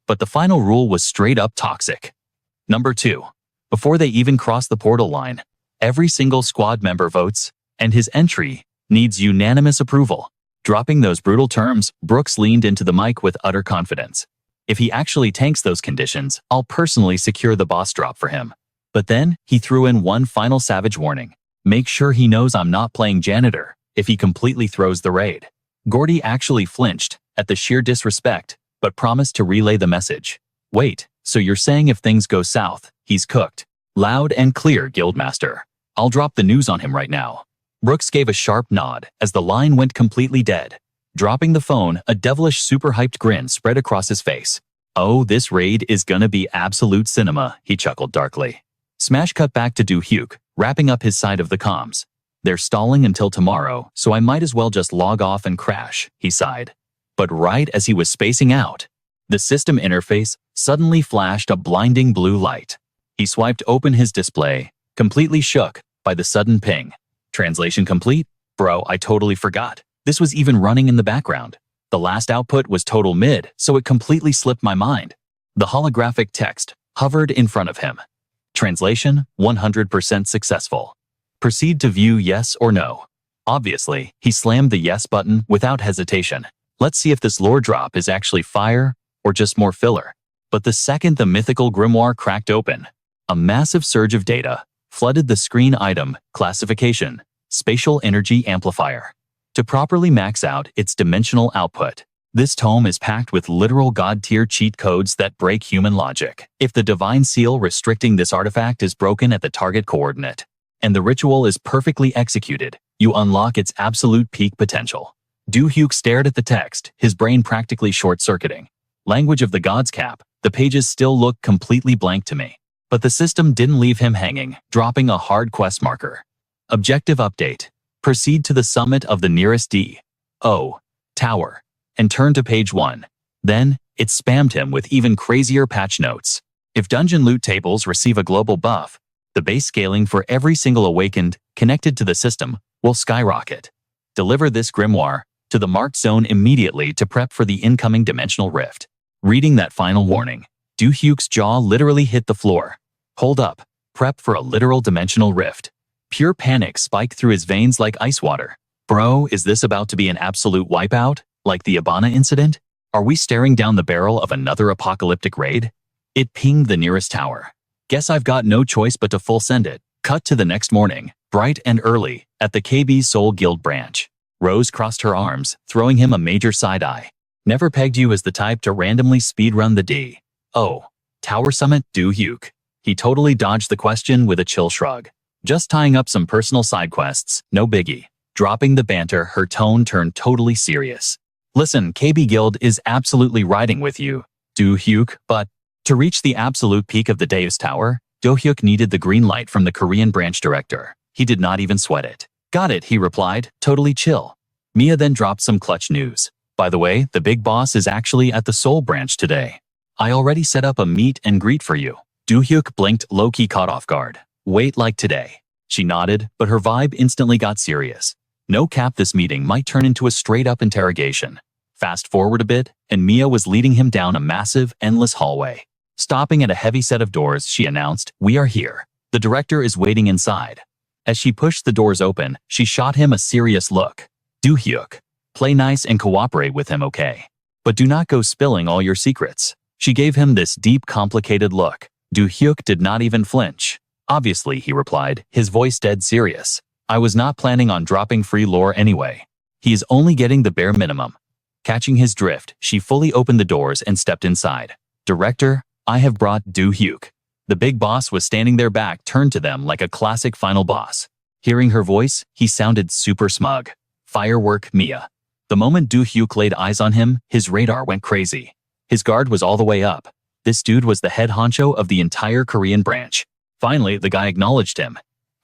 But the final rule was straight up toxic. Number 2, before they even cross the portal line, every single squad member votes, and his entry needs unanimous approval. Dropping those brutal terms, Brooks leaned into the mic with utter confidence. "If he actually tanks those conditions, I'll personally secure the boss drop for him." But then, he threw in one final savage warning. "Make sure he knows I'm not playing janitor if he completely throws the raid." Gordy actually flinched at the sheer disrespect, but promised to relay the message. "Wait, so you're saying if things go south, he's cooked?" "Loud and clear, Guildmaster. I'll drop the news on him right now." Brooks gave a sharp nod as the line went completely dead. Dropping the phone, a devilish super-hyped grin spread across his face. "Oh, this raid is gonna be absolute cinema," he chuckled darkly. Smash cut back to Do-hyuk, wrapping up his side of the comms. "They're stalling until tomorrow, so I might as well just log off and crash," he sighed. But right as he was spacing out, the system interface suddenly flashed a blinding blue light. He swiped open his display, completely shook by the sudden ping. "Translation complete? Bro, I totally forgot. This was even running in the background. The last output was total mid, so it completely slipped my mind." The holographic text hovered in front of him. Translation, 100% successful. Proceed to view yes or no. Obviously, he slammed the yes button without hesitation. Let's see if this lore drop is actually fire or just more filler. But the second the mythical grimoire cracked open, a massive surge of data flooded the screen. Item, classification, spatial energy amplifier. To properly max out its dimensional output, this tome is packed with literal god-tier cheat codes that break human logic. If the divine seal restricting this artifact is broken at the target coordinate, and the ritual is perfectly executed, you unlock its absolute peak potential. Do-hyuk stared at the text, his brain practically short-circuiting. Language of the gods cap, the pages still look completely blank to me. But the system didn't leave him hanging, dropping a hard quest marker. Objective update. Proceed to the summit of the nearest D.O. tower, and turn to page 1. Then, it spammed him with even crazier patch notes. If dungeon loot tables receive a global buff, the base scaling for every single awakened connected to the system will skyrocket. Deliver this grimoire to the marked zone immediately to prep for the incoming dimensional rift. Reading that final warning, Do-hyuk's jaw literally hit the floor. Hold up, prep for a literal dimensional rift. Pure panic spiked through his veins like ice water. Bro, is this about to be an absolute wipeout, like the Abana incident? Are we staring down the barrel of another apocalyptic raid? It pinged the nearest tower. Guess I've got no choice but to full send it. Cut to the next morning, bright and early, at the KB Soul Guild branch. Rose crossed her arms, throwing him a major side-eye. Never pegged you as the type to randomly speedrun the D.O. tower summit, Do-hyuk. He totally dodged the question with a chill shrug. Just tying up some personal side quests, no biggie. Dropping the banter, her tone turned totally serious. Listen, KB Guild is absolutely riding with you, Do-hyuk, but to reach the absolute peak of the Deus Tower, Do-hyuk needed the green light from the Korean branch director. He did not even sweat it. Got it, he replied, totally chill. Mia then dropped some clutch news. By the way, the big boss is actually at the Seoul branch today. I already set up a meet and greet for you. Do-hyuk blinked, low-key caught off guard. Wait, like today? She nodded, but her vibe instantly got serious. No cap, this meeting might turn into a straight-up interrogation. Fast forward a bit, and Mia was leading him down a massive, endless hallway. Stopping at a heavy set of doors, she announced, "We are here. The director is waiting inside." As she pushed the doors open, she shot him a serious look. Do-hyuk, play nice and cooperate with him, okay? But do not go spilling all your secrets. She gave him this deep, complicated look. Do-hyuk did not even flinch. Obviously, he replied, his voice dead serious. I was not planning on dropping free lore anyway. He is only getting the bare minimum. Catching his drift, she fully opened the doors and stepped inside. Director, I have brought Do-hyuk. The big boss was standing there, back turned to them like a classic final boss. Hearing her voice, he sounded super smug. Firework Mia. The moment Do-hyuk laid eyes on him, his radar went crazy. His guard was all the way up. This dude was the head honcho of the entire Korean branch. Finally, the guy acknowledged him.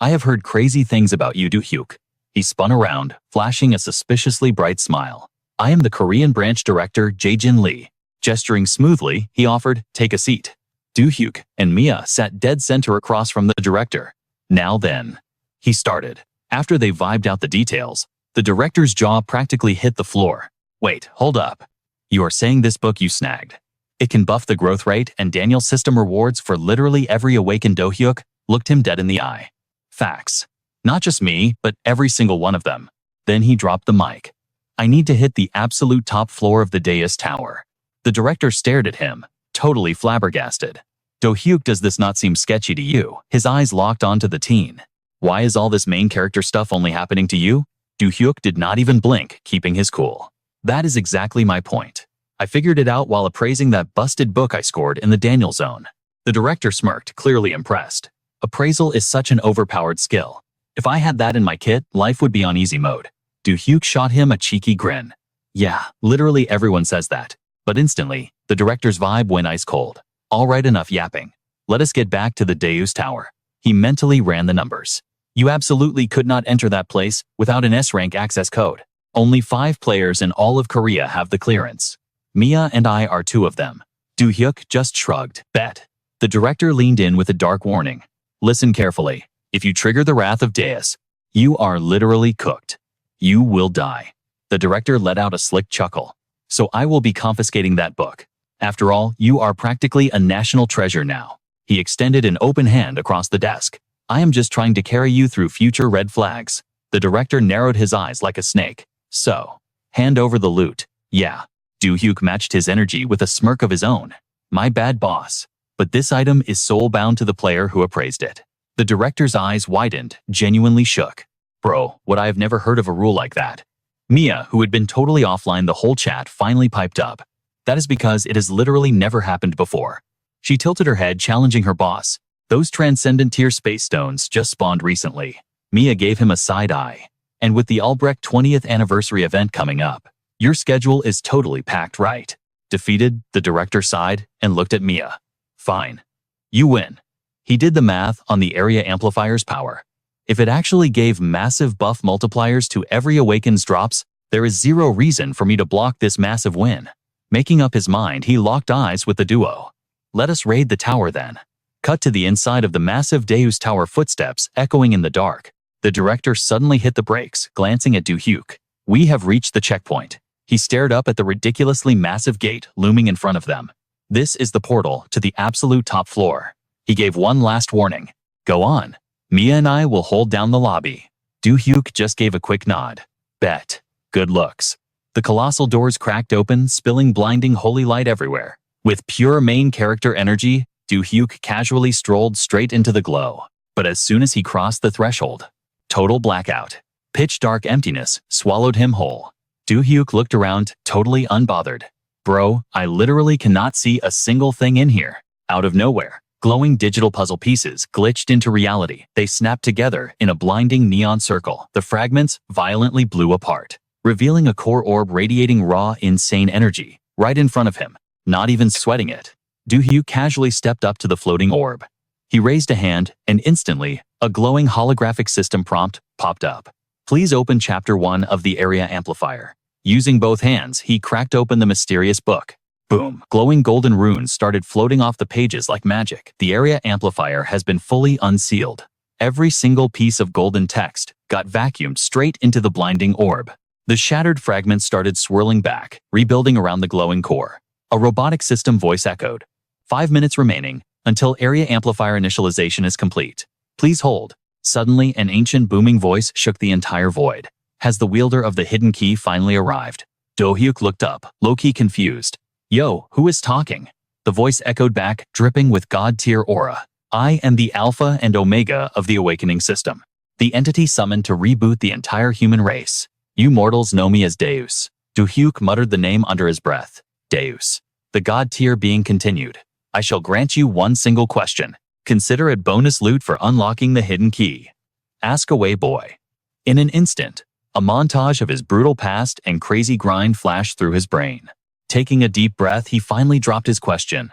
I have heard crazy things about you, Do-hyuk. He spun around, flashing a suspiciously bright smile. I am the Korean branch director, Jae-jin Lee. Gesturing smoothly, he offered, take a seat. Do-hyuk and Mia sat dead center across from the director. Now then, he started. After they vibed out the details, the director's jaw practically hit the floor. Wait, hold up. You are saying this book you snagged? It can buff the growth rate and Daniel system rewards for literally every awakened. Do-hyuk looked him dead in the eye. Facts. Not just me, but every single one of them. Then he dropped the mic. I need to hit the absolute top floor of the dais tower. The director stared at him, totally flabbergasted. Do-hyuk, does this not seem sketchy to you? His eyes locked onto the teen. Why is all this main character stuff only happening to you? Do-hyuk did not even blink, keeping his cool. That is exactly my point. I figured it out while appraising that busted book I scored in the Daniel zone. The director smirked, clearly impressed. Appraisal is such an overpowered skill. If I had that in my kit, life would be on easy mode. Do-hyuk shot him a cheeky grin. Yeah, literally everyone says that. But instantly, the director's vibe went ice cold. All right, enough yapping. Let us get back to the Deus Tower. He mentally ran the numbers. You absolutely could not enter that place without an S-rank access code. Only 5 players in all of Korea have the clearance. Mia and I are 2 of them. Do-hyuk just shrugged. Bet. The director leaned in with a dark warning. Listen carefully. If you trigger the wrath of Deus, you are literally cooked. You will die. The director let out a slick chuckle. So I will be confiscating that book. After all, you are practically a national treasure now. He extended an open hand across the desk. I am just trying to carry you through future red flags. The director narrowed his eyes like a snake. So, hand over the loot. Yeah. Do-hyuk matched his energy with a smirk of his own. My bad, boss. But this item is soul-bound to the player who appraised it. The director's eyes widened, genuinely shook. Bro, what I have never heard of a rule like that. Mia, who had been totally offline the whole chat, finally piped up. That is because it has literally never happened before. She tilted her head, challenging her boss. Those transcendent tier space stones just spawned recently. Mia gave him a side eye. And with the Albrecht 20th anniversary event coming up, your schedule is totally packed, right? Defeated, the director sighed and looked at Mia. Fine. You win. He did the math on the area amplifier's power. If it actually gave massive buff multipliers to every awakens drops, there is zero reason for me to block this massive win. Making up his mind, he locked eyes with the duo. Let us raid the tower then. Cut to the inside of the massive Deus Tower, footsteps echoing in the dark. The director suddenly hit the brakes, glancing at Do-hyuk. We have reached the checkpoint. He stared up at the ridiculously massive gate looming in front of them. This is the portal to the absolute top floor. He gave one last warning. Go on. Mia and I will hold down the lobby. Do-hyuk just gave a quick nod. Bet. Good looks. The colossal doors cracked open, spilling blinding holy light everywhere. With pure main character energy, Do-hyuk casually strolled straight into the glow. But as soon as he crossed the threshold, total blackout. Pitch dark emptiness swallowed him whole. Do-hyuk looked around, totally unbothered. Bro, I literally cannot see a single thing in here. Out of nowhere, glowing digital puzzle pieces glitched into reality. They snapped together in a blinding neon circle. The fragments violently blew apart, revealing a core orb radiating raw, insane energy right in front of him. Not even sweating it, Do-hyuk casually stepped up to the floating orb. He raised a hand, and instantly, a glowing holographic system prompt popped up. Please open Chapter 1 of the Area Amplifier. Using both hands, he cracked open the mysterious book. Boom! Glowing golden runes started floating off the pages like magic. The Area Amplifier has been fully unsealed. Every single piece of golden text got vacuumed straight into the blinding orb. The shattered fragments started swirling back, rebuilding around the glowing core. A robotic system voice echoed. 5 minutes remaining until Area Amplifier initialization is complete. Please hold. Suddenly, an ancient booming voice shook the entire void. Has the wielder of the hidden key finally arrived? Do-hyuk looked up, low-key confused. Yo, who is talking? The voice echoed back, dripping with god-tier aura. I am the Alpha and Omega of the awakening system. the entity summoned to reboot the entire human race. You mortals know me as Deus. Do-hyuk muttered the name under his breath. Deus. The god tier being continued. I shall grant you one single question. Consider it bonus loot for unlocking the hidden key. Ask away, boy. In an instant, a montage of his brutal past and crazy grind flashed through his brain. Taking a deep breath, he finally dropped his question.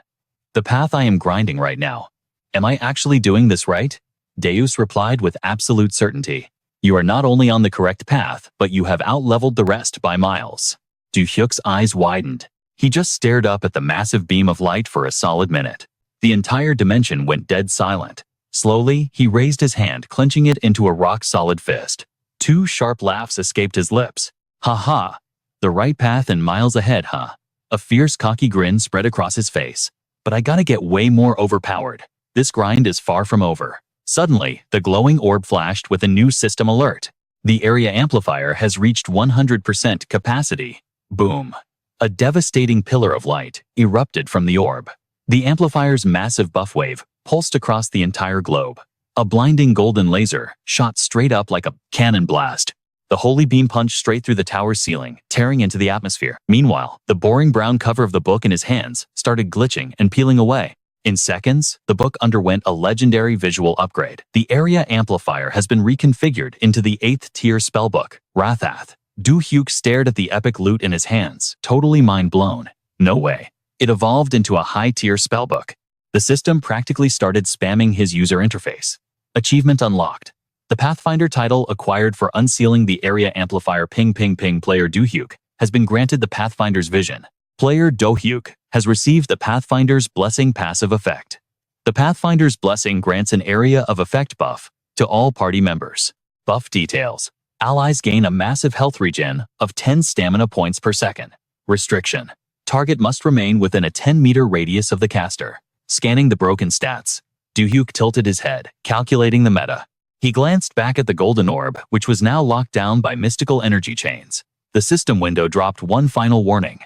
The path I am grinding right now. Am I actually doing this right? Deus replied with absolute certainty. You are not only on the correct path, but you have outleveled the rest by miles. Do-hyuk's eyes widened. He just stared up at the massive beam of light for a solid minute. The entire dimension went dead silent. Slowly, he raised his hand, clenching it into a rock-solid fist. Two sharp laughs escaped his lips. Ha ha! The right path and miles ahead, huh? A fierce, cocky grin spread across his face. But I gotta get way more overpowered. This grind is far from over. Suddenly, the glowing orb flashed with a new system alert. The area amplifier has reached 100% capacity. Boom. A devastating pillar of light erupted from the orb. The amplifier's massive buff wave pulsed across the entire globe. A blinding golden laser shot straight up like a cannon blast. The holy beam punched straight through the tower's ceiling, tearing into the atmosphere. Meanwhile, the boring brown cover of the book in his hands started glitching and peeling away. In seconds, the book underwent a legendary visual upgrade. The area amplifier has been reconfigured into the 8th tier spellbook, Rathath. Do-hyuk stared at the epic loot in his hands, totally mind-blown. No way. It evolved into a high-tier spellbook. The system practically started spamming his user interface. Achievement unlocked. The Pathfinder title acquired for unsealing the area amplifier ping ping ping player Do-hyuk has been granted the Pathfinder's vision. Player Do-hyuk has received the Pathfinder's Blessing passive effect. The Pathfinder's Blessing grants an area of effect buff to all party members. Buff details. Allies gain a massive health regen of 10 stamina points per second. Restriction. Target must remain within a 10-meter radius of the caster. Scanning the broken stats. Do-hyuk tilted his head, calculating the meta. He glanced back at the golden orb, which was now locked down by mystical energy chains. The system window dropped one final warning.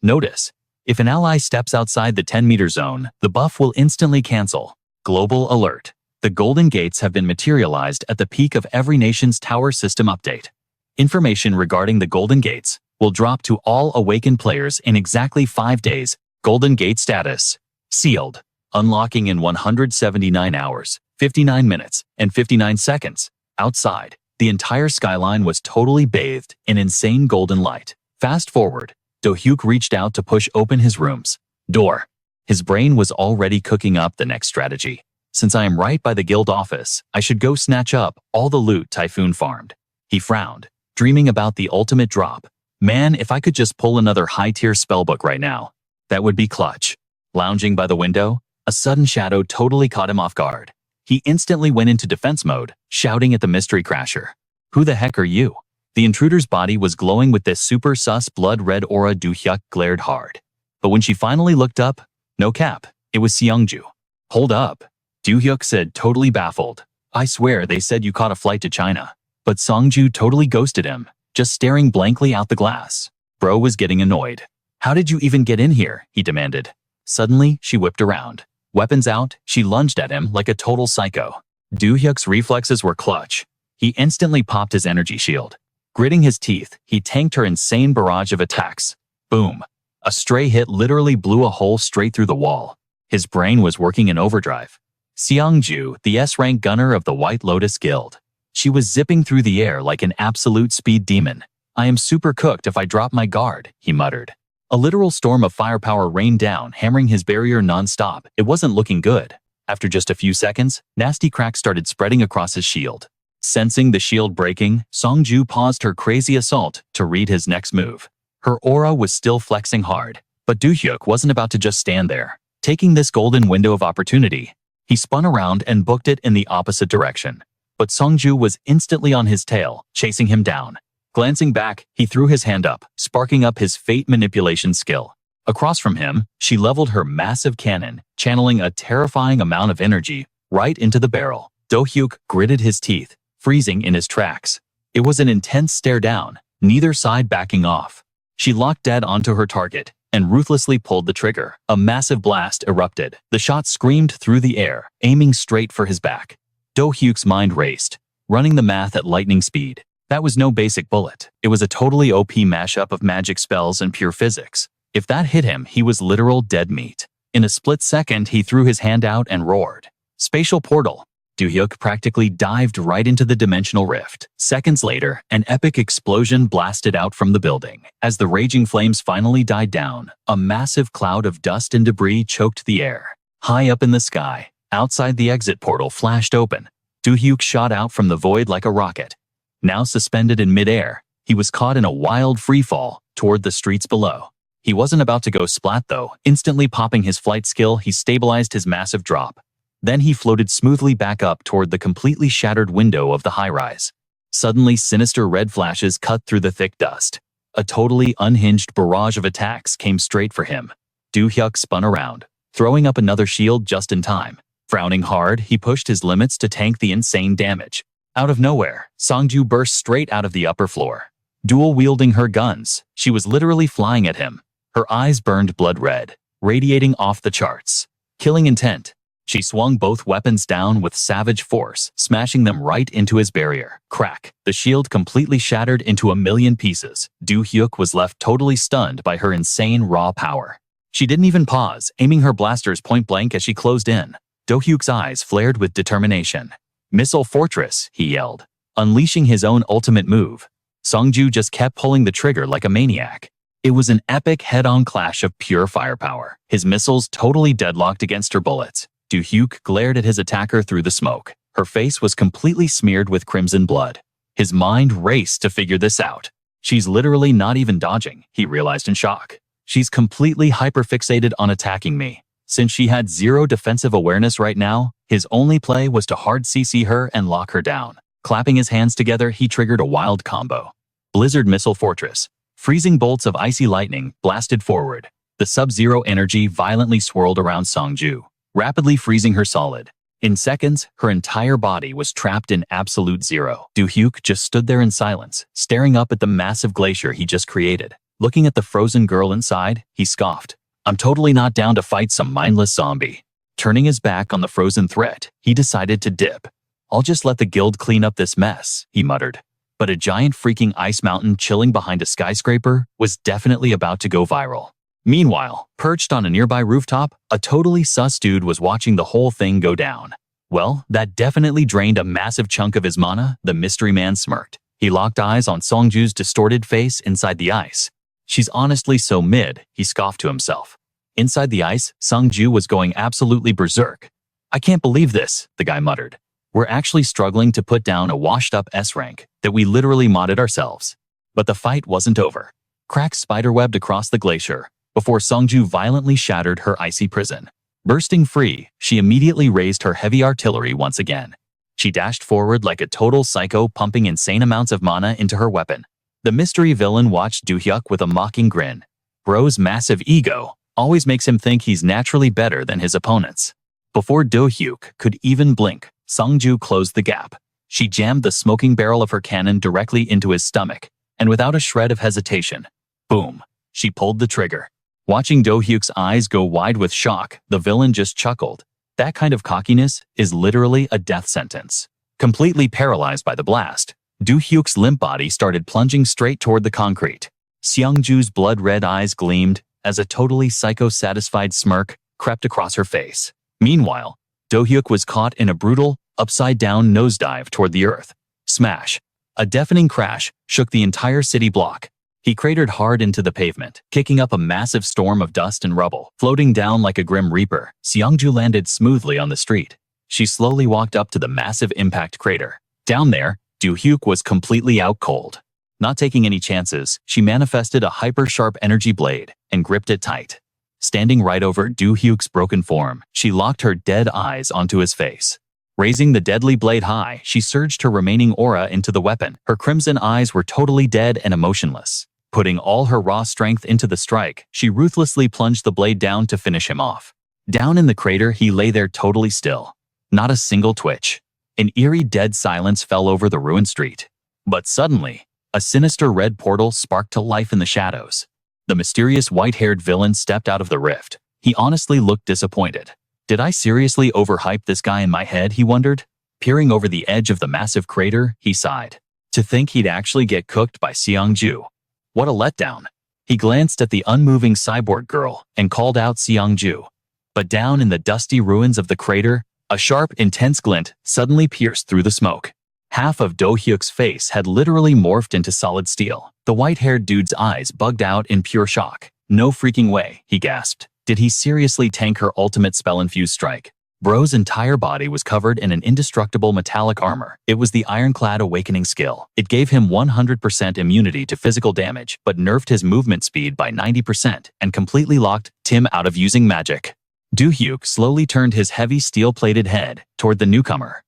Notice, if an ally steps outside the 10-meter zone, the buff will instantly cancel. Global alert. The golden gates have been materialized at the peak of every nation's tower system update. Information regarding the golden gates will drop to all awakened players in exactly 5 days. Golden gate status. Sealed. Unlocking in 179 hours, 59 minutes, and 59 seconds. Outside, the entire skyline was totally bathed in insane golden light. Fast forward. Do-hyuk reached out to push open his room's door. His brain was already cooking up the next strategy. Since I am right by the guild office, I should go snatch up all the loot Typhoon farmed. He frowned, dreaming about the ultimate drop. Man, if I could just pull another high-tier spellbook right now, that would be clutch. Lounging by the window, a sudden shadow totally caught him off guard. He instantly went into defense mode, shouting at the mystery crasher. Who the heck are you? The intruder's body was glowing with this super sus blood-red aura. Do-hyuk glared hard. But when she finally looked up, no cap, it was Seongju. Hold up. Do-hyuk said, totally baffled. I swear they said you caught a flight to China. But Seongju totally ghosted him, just staring blankly out the glass. Bro was getting annoyed. How did you even get in here? He demanded. Suddenly, she whipped around. Weapons out, she lunged at him like a total psycho. Do-hyuk's reflexes were clutch. He instantly popped his energy shield. Gritting his teeth, he tanked her insane barrage of attacks. Boom. A stray hit literally blew a hole straight through the wall. His brain was working in overdrive. Seongju, the S-rank gunner of the White Lotus Guild. She was zipping through the air like an absolute speed demon. I am super cooked if I drop my guard, he muttered. A literal storm of firepower rained down, hammering his barrier non-stop. It wasn't looking good. After just a few seconds, nasty cracks started spreading across his shield. Sensing the shield breaking, Seongju paused her crazy assault to read his next move. Her aura was still flexing hard, but Do-hyuk wasn't about to just stand there. Taking this golden window of opportunity, he spun around and booked it in the opposite direction. But Seongju was instantly on his tail, chasing him down. Glancing back, he threw his hand up, sparking up his fate manipulation skill. Across from him, she leveled her massive cannon, channeling a terrifying amount of energy right into the barrel. Do-hyuk gritted his teeth, freezing in his tracks. It was an intense stare down, neither side backing off. She locked dead onto her target and ruthlessly pulled the trigger. A massive blast erupted. The shot screamed through the air, aiming straight for his back. Do-hyuk's mind raced. running the math at lightning speed. That was no basic bullet. It was a totally OP mashup of magic spells and pure physics. If that hit him, he was literal dead meat. In a split second, he threw his hand out and roared. Spatial portal. Do-hyuk practically dived right into the dimensional rift. Seconds later, an epic explosion blasted out from the building. As the raging flames finally died down, a massive cloud of dust and debris choked the air. High up in the sky, outside the exit portal flashed open. Do-hyuk shot out from the void like a rocket. Now suspended in midair, he was caught in a wild freefall toward the streets below. He wasn't about to go splat though. Instantly popping his flight skill, he stabilized his massive drop. Then he floated smoothly back up toward the completely shattered window of the high-rise. Suddenly, sinister red flashes cut through the thick dust. A totally unhinged barrage of attacks came straight for him. Do-hyuk spun around, throwing up another shield just in time. Frowning hard, he pushed his limits to tank the insane damage. Out of nowhere, Songju burst straight out of the upper floor. Dual-wielding her guns, she was literally flying at him. Her eyes burned blood red, radiating off the charts. Killing intent. She swung both weapons down with savage force, smashing them right into his barrier. Crack. The shield completely shattered into a million pieces. Do-hyuk was left totally stunned by her insane raw power. She didn't even pause, aiming her blasters point blank as she closed in. Do-hyuk's eyes flared with determination. "Missile Fortress," he yelled, unleashing his own ultimate move. Songju just kept pulling the trigger like a maniac. It was an epic head-on clash of pure firepower. His missiles totally deadlocked against her bullets. Do-hyuk glared at his attacker through the smoke. Her face was completely smeared with crimson blood. His mind raced to figure this out. She's literally not even dodging, he realized in shock. She's completely hyperfixated on attacking me. Since she had zero defensive awareness right now, his only play was to hard CC her and lock her down. Clapping his hands together, he triggered a wild combo. Blizzard Missile Fortress. Freezing bolts of icy lightning blasted forward. The sub-zero energy violently swirled around Songju, rapidly freezing her solid. In seconds, her entire body was trapped in absolute zero. Do-hyuk just stood there in silence, staring up at the massive glacier he just created. Looking at the frozen girl inside, he scoffed. "I'm totally not down to fight some mindless zombie." Turning his back on the frozen threat, he decided to dip. "I'll just let the guild clean up this mess," he muttered. But a giant freaking ice mountain chilling behind a skyscraper was definitely about to go viral. Meanwhile, perched on a nearby rooftop, a totally sus dude was watching the whole thing go down. Well, that definitely drained a massive chunk of his mana, the mystery man smirked. He locked eyes on Songju's distorted face inside the ice. "She's honestly so mid," he scoffed to himself. Inside the ice, Songju was going absolutely berserk. "I can't believe this," the guy muttered. "We're actually struggling to put down a washed-up S rank that we literally modded ourselves." But the fight wasn't over. Cracks spiderwebbed across the glacier before Songju violently shattered her icy prison. Bursting free, she immediately raised her heavy artillery once again. She dashed forward like a total psycho, pumping insane amounts of mana into her weapon. The mystery villain watched Do-hyuk with a mocking grin. Bro's massive ego always makes him think he's naturally better than his opponents. Before Do-hyuk could even blink, Songju closed the gap. She jammed the smoking barrel of her cannon directly into his stomach, and without a shred of hesitation, boom, she pulled the trigger. Watching Do-hyuk's eyes go wide with shock, the villain just chuckled. That kind of cockiness is literally a death sentence. Completely paralyzed by the blast, Do-hyuk's limp body started plunging straight toward the concrete. Songju's blood-red eyes gleamed as a totally psycho-satisfied smirk crept across her face. Meanwhile, Do-hyuk was caught in a brutal, upside-down nosedive toward the earth. Smash! A deafening crash shook the entire city block. He cratered hard into the pavement, kicking up a massive storm of dust and rubble. Floating down like a grim reaper, Songju landed smoothly on the street. She slowly walked up to the massive impact crater. Down there, Do-hyuk was completely out cold. Not taking any chances, she manifested a hyper-sharp energy blade and gripped it tight. Standing right over Do-hyuk's broken form, she locked her dead eyes onto his face. Raising the deadly blade high, she surged her remaining aura into the weapon. Her crimson eyes were totally dead and emotionless. Putting all her raw strength into the strike, she ruthlessly plunged the blade down to finish him off. Down in the crater, he lay there totally still. Not a single twitch. An eerie dead silence fell over the ruined street. But suddenly, a sinister red portal sparked to life in the shadows. The mysterious white-haired villain stepped out of the rift. He honestly looked disappointed. Did I seriously overhype this guy in my head, he wondered? Peering over the edge of the massive crater, he sighed. To think he'd actually get cooked by Seongju. What a letdown. He glanced at the unmoving cyborg girl and called out Seongju. But down in the dusty ruins of the crater, a sharp, intense glint suddenly pierced through the smoke. Half of Do-hyuk's face had literally morphed into solid steel. The white-haired dude's eyes bugged out in pure shock. No freaking way, he gasped. Did he seriously tank her ultimate spell-infused strike? Bro's entire body was covered in an indestructible metallic armor. It was the ironclad awakening skill. It gave him 100% immunity to physical damage, but nerfed his movement speed by 90% and completely locked Tim out of using magic. Do-hyuk slowly turned his heavy steel-plated head toward the newcomer.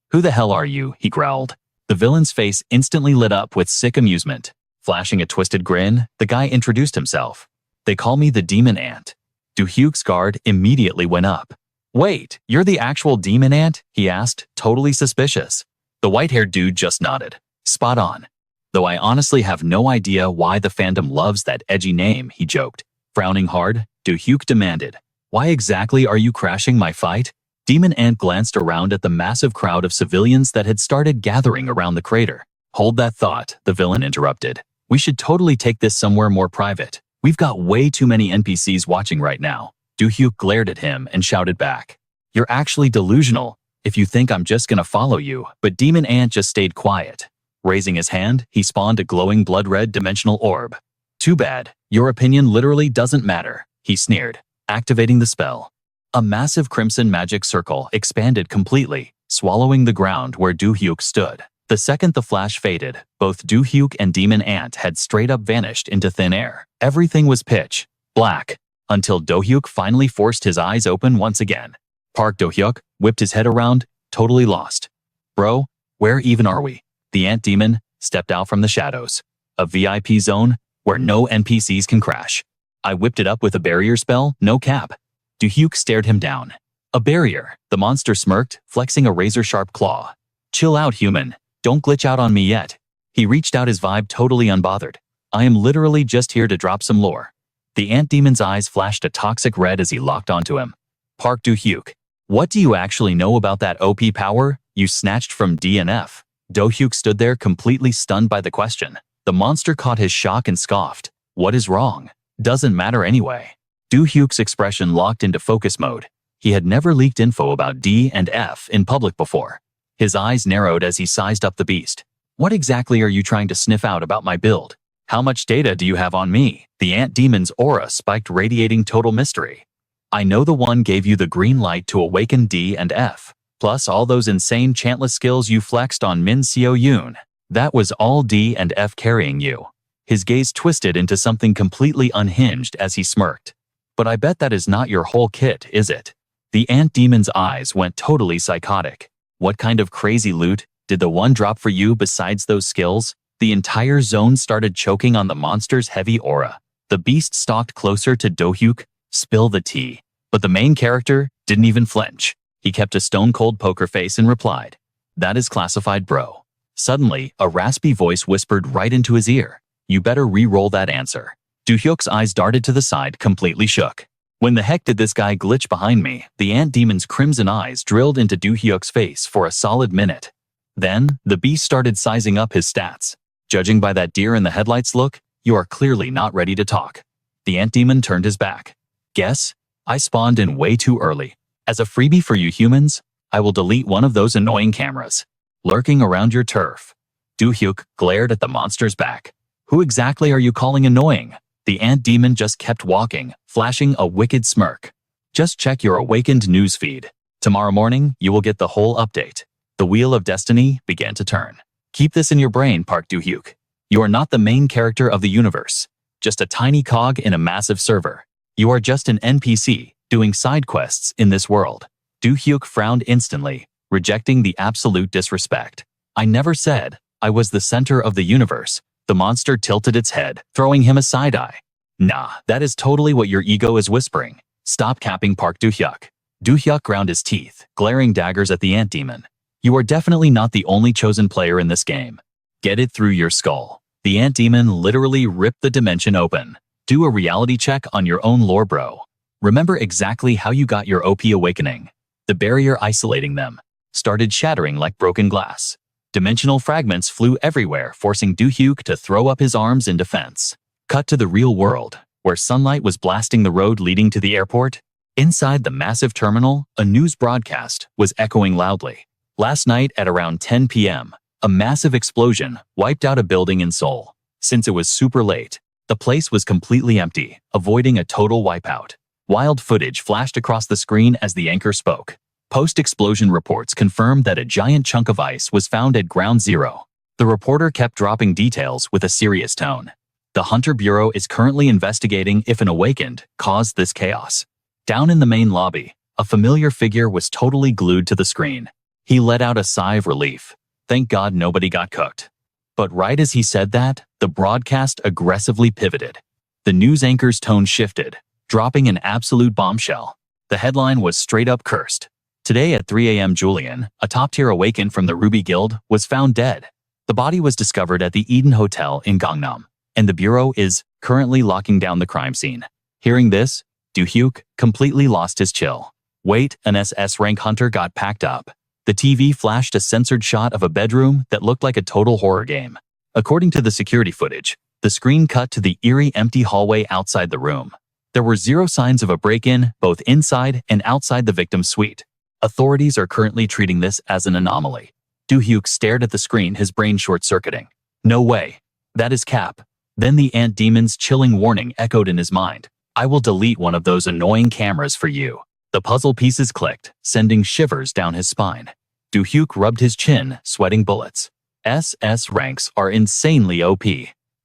"Who the hell are you?" he growled. The villain's face instantly lit up with sick amusement. Flashing a twisted grin, the guy introduced himself. "They call me the Demon Ant." Do-hyuk's guard immediately went up. "Wait, you're the actual Demon Ant?" he asked, totally suspicious. The white-haired dude just nodded. "Spot on. Though I honestly have no idea why the fandom loves that edgy name," he joked. Frowning hard, Do-hyuk demanded, "Why exactly are you crashing my fight?" Demon Ant glanced around at the massive crowd of civilians that had started gathering around the crater. "Hold that thought," the villain interrupted. "We should totally take this somewhere more private. We've got way too many NPCs watching right now." Do-hyuk glared at him and shouted back, "You're actually delusional if you think I'm just gonna follow you." But Demon Ant just stayed quiet. Raising his hand, he spawned a glowing blood-red dimensional orb. "Too bad. Your opinion literally doesn't matter," he sneered, activating the spell. A massive crimson magic circle expanded completely, swallowing the ground where Do-hyuk stood. The second the flash faded, both Do-hyuk and Demon Ant had straight up vanished into thin air. Everything was pitch black, until Do-hyuk finally forced his eyes open once again. Park Do-hyuk whipped his head around, totally lost. "Bro, where even are we?" The ant demon stepped out from the shadows. "A VIP zone where no NPCs can crash. I whipped it up with a barrier spell, no cap." Do-hyuk stared him down. "A barrier," the monster smirked, flexing a razor-sharp claw. "Chill out, human. Don't glitch out on me yet." He reached out his vibe totally unbothered. "I am literally just here to drop some lore." The ant demon's eyes flashed a toxic red as he locked onto him. "Park Do-hyuk, what do you actually know about that OP power you snatched from DNF?" Do-hyuk stood there completely stunned by the question. The monster caught his shock and scoffed. "What is wrong? Doesn't matter anyway." Do-hyuk's expression locked into focus mode. He had never leaked info about D and F in public before. His eyes narrowed as he sized up the beast. "What exactly are you trying to sniff out about my build? How much data do you have on me?" The ant demon's aura spiked, radiating total mystery. "I know the one gave you the green light to awaken D and F, plus all those insane chantless skills you flexed on Min Seo-yoon. That was all D and F carrying you." His gaze twisted into something completely unhinged as he smirked. "But I bet that is not your whole kit, is it?" The ant demon's eyes went totally psychotic. "What kind of crazy loot did the one drop for you besides those skills?" The entire zone started choking on the monster's heavy aura. The beast stalked closer to Do-hyuk. "Spill the tea." But the main character didn't even flinch. He kept a stone-cold poker face and replied, "That is classified, bro." Suddenly, a raspy voice whispered right into his ear, "You better re-roll that answer." Do-hyuk's eyes darted to the side, completely shook. "When the heck did this guy glitch behind me?" The ant demon's crimson eyes drilled into Do-hyuk's face for a solid minute. Then, the beast started sizing up his stats. "Judging by that deer in the headlights look, you are clearly not ready to talk." The ant demon turned his back. "Guess? I spawned in way too early. As a freebie for you humans, I will delete one of those annoying cameras lurking around your turf." Do-hyuk glared at the monster's back. "Who exactly are you calling annoying?" The ant demon just kept walking, flashing a wicked smirk. "Just check your awakened newsfeed. Tomorrow morning, you will get the whole update." The wheel of destiny began to turn. Keep this in your brain, Park Do-hyuk. You are not the main character of the universe, just a tiny cog in a massive server. You are just an NPC, doing side quests in this world. Do-hyuk frowned instantly, rejecting the absolute disrespect. "I never said I was the center of the universe." The monster tilted its head, throwing him a side-eye. "Nah, that is totally what your ego is whispering. Stop capping, Park Do-hyuk." Do-hyuk ground his teeth, glaring daggers at the ant demon. "You are definitely not the only chosen player in this game. Get it through your skull." The ant demon literally ripped the dimension open. "Do a reality check on your own lore, bro. Remember exactly how you got your OP awakening. The barrier isolating them. started shattering like broken glass. Dimensional fragments flew everywhere, forcing Do-hyuk to throw up his arms in defense. Cut to the real world, where sunlight was blasting the road leading to the airport. Inside the massive terminal, a news broadcast was echoing loudly. Last night at around 10 p.m., a massive explosion wiped out a building in Seoul. Since it was super late, the place was completely empty, avoiding a total wipeout. Wild footage flashed across the screen as the anchor spoke. Post-explosion reports confirmed that a giant chunk of ice was found at Ground Zero. The reporter kept dropping details with a serious tone. The Hunter Bureau is currently investigating if an awakened caused this chaos. Down in the main lobby, a familiar figure was totally glued to the screen. He let out a sigh of relief. Thank God nobody got cooked. But right as he said that, the broadcast aggressively pivoted. The news anchor's tone shifted, dropping an absolute bombshell. The headline was straight up cursed. Today at 3 a.m. Julian, a top-tier awakened from the Ruby Guild, was found dead. The body was discovered at the Eden Hotel in Gangnam, and the Bureau is currently locking down the crime scene. Hearing this, Do-hyuk completely lost his chill. Wait, an SS rank hunter got packed up. The TV flashed a censored shot of a bedroom that looked like a total horror game. According to the security footage, the screen cut to the eerie empty hallway outside the room. There were zero signs of a break-in, both inside and outside the victim's suite. Authorities are currently treating this as an anomaly. Do-hyuk stared at the screen, his brain short-circuiting. No way. That is cap. Then the ant demon's chilling warning echoed in his mind. I will delete one of those annoying cameras for you. The puzzle pieces clicked, sending shivers down his spine. Do-hyuk rubbed his chin, sweating bullets. SS ranks are insanely OP.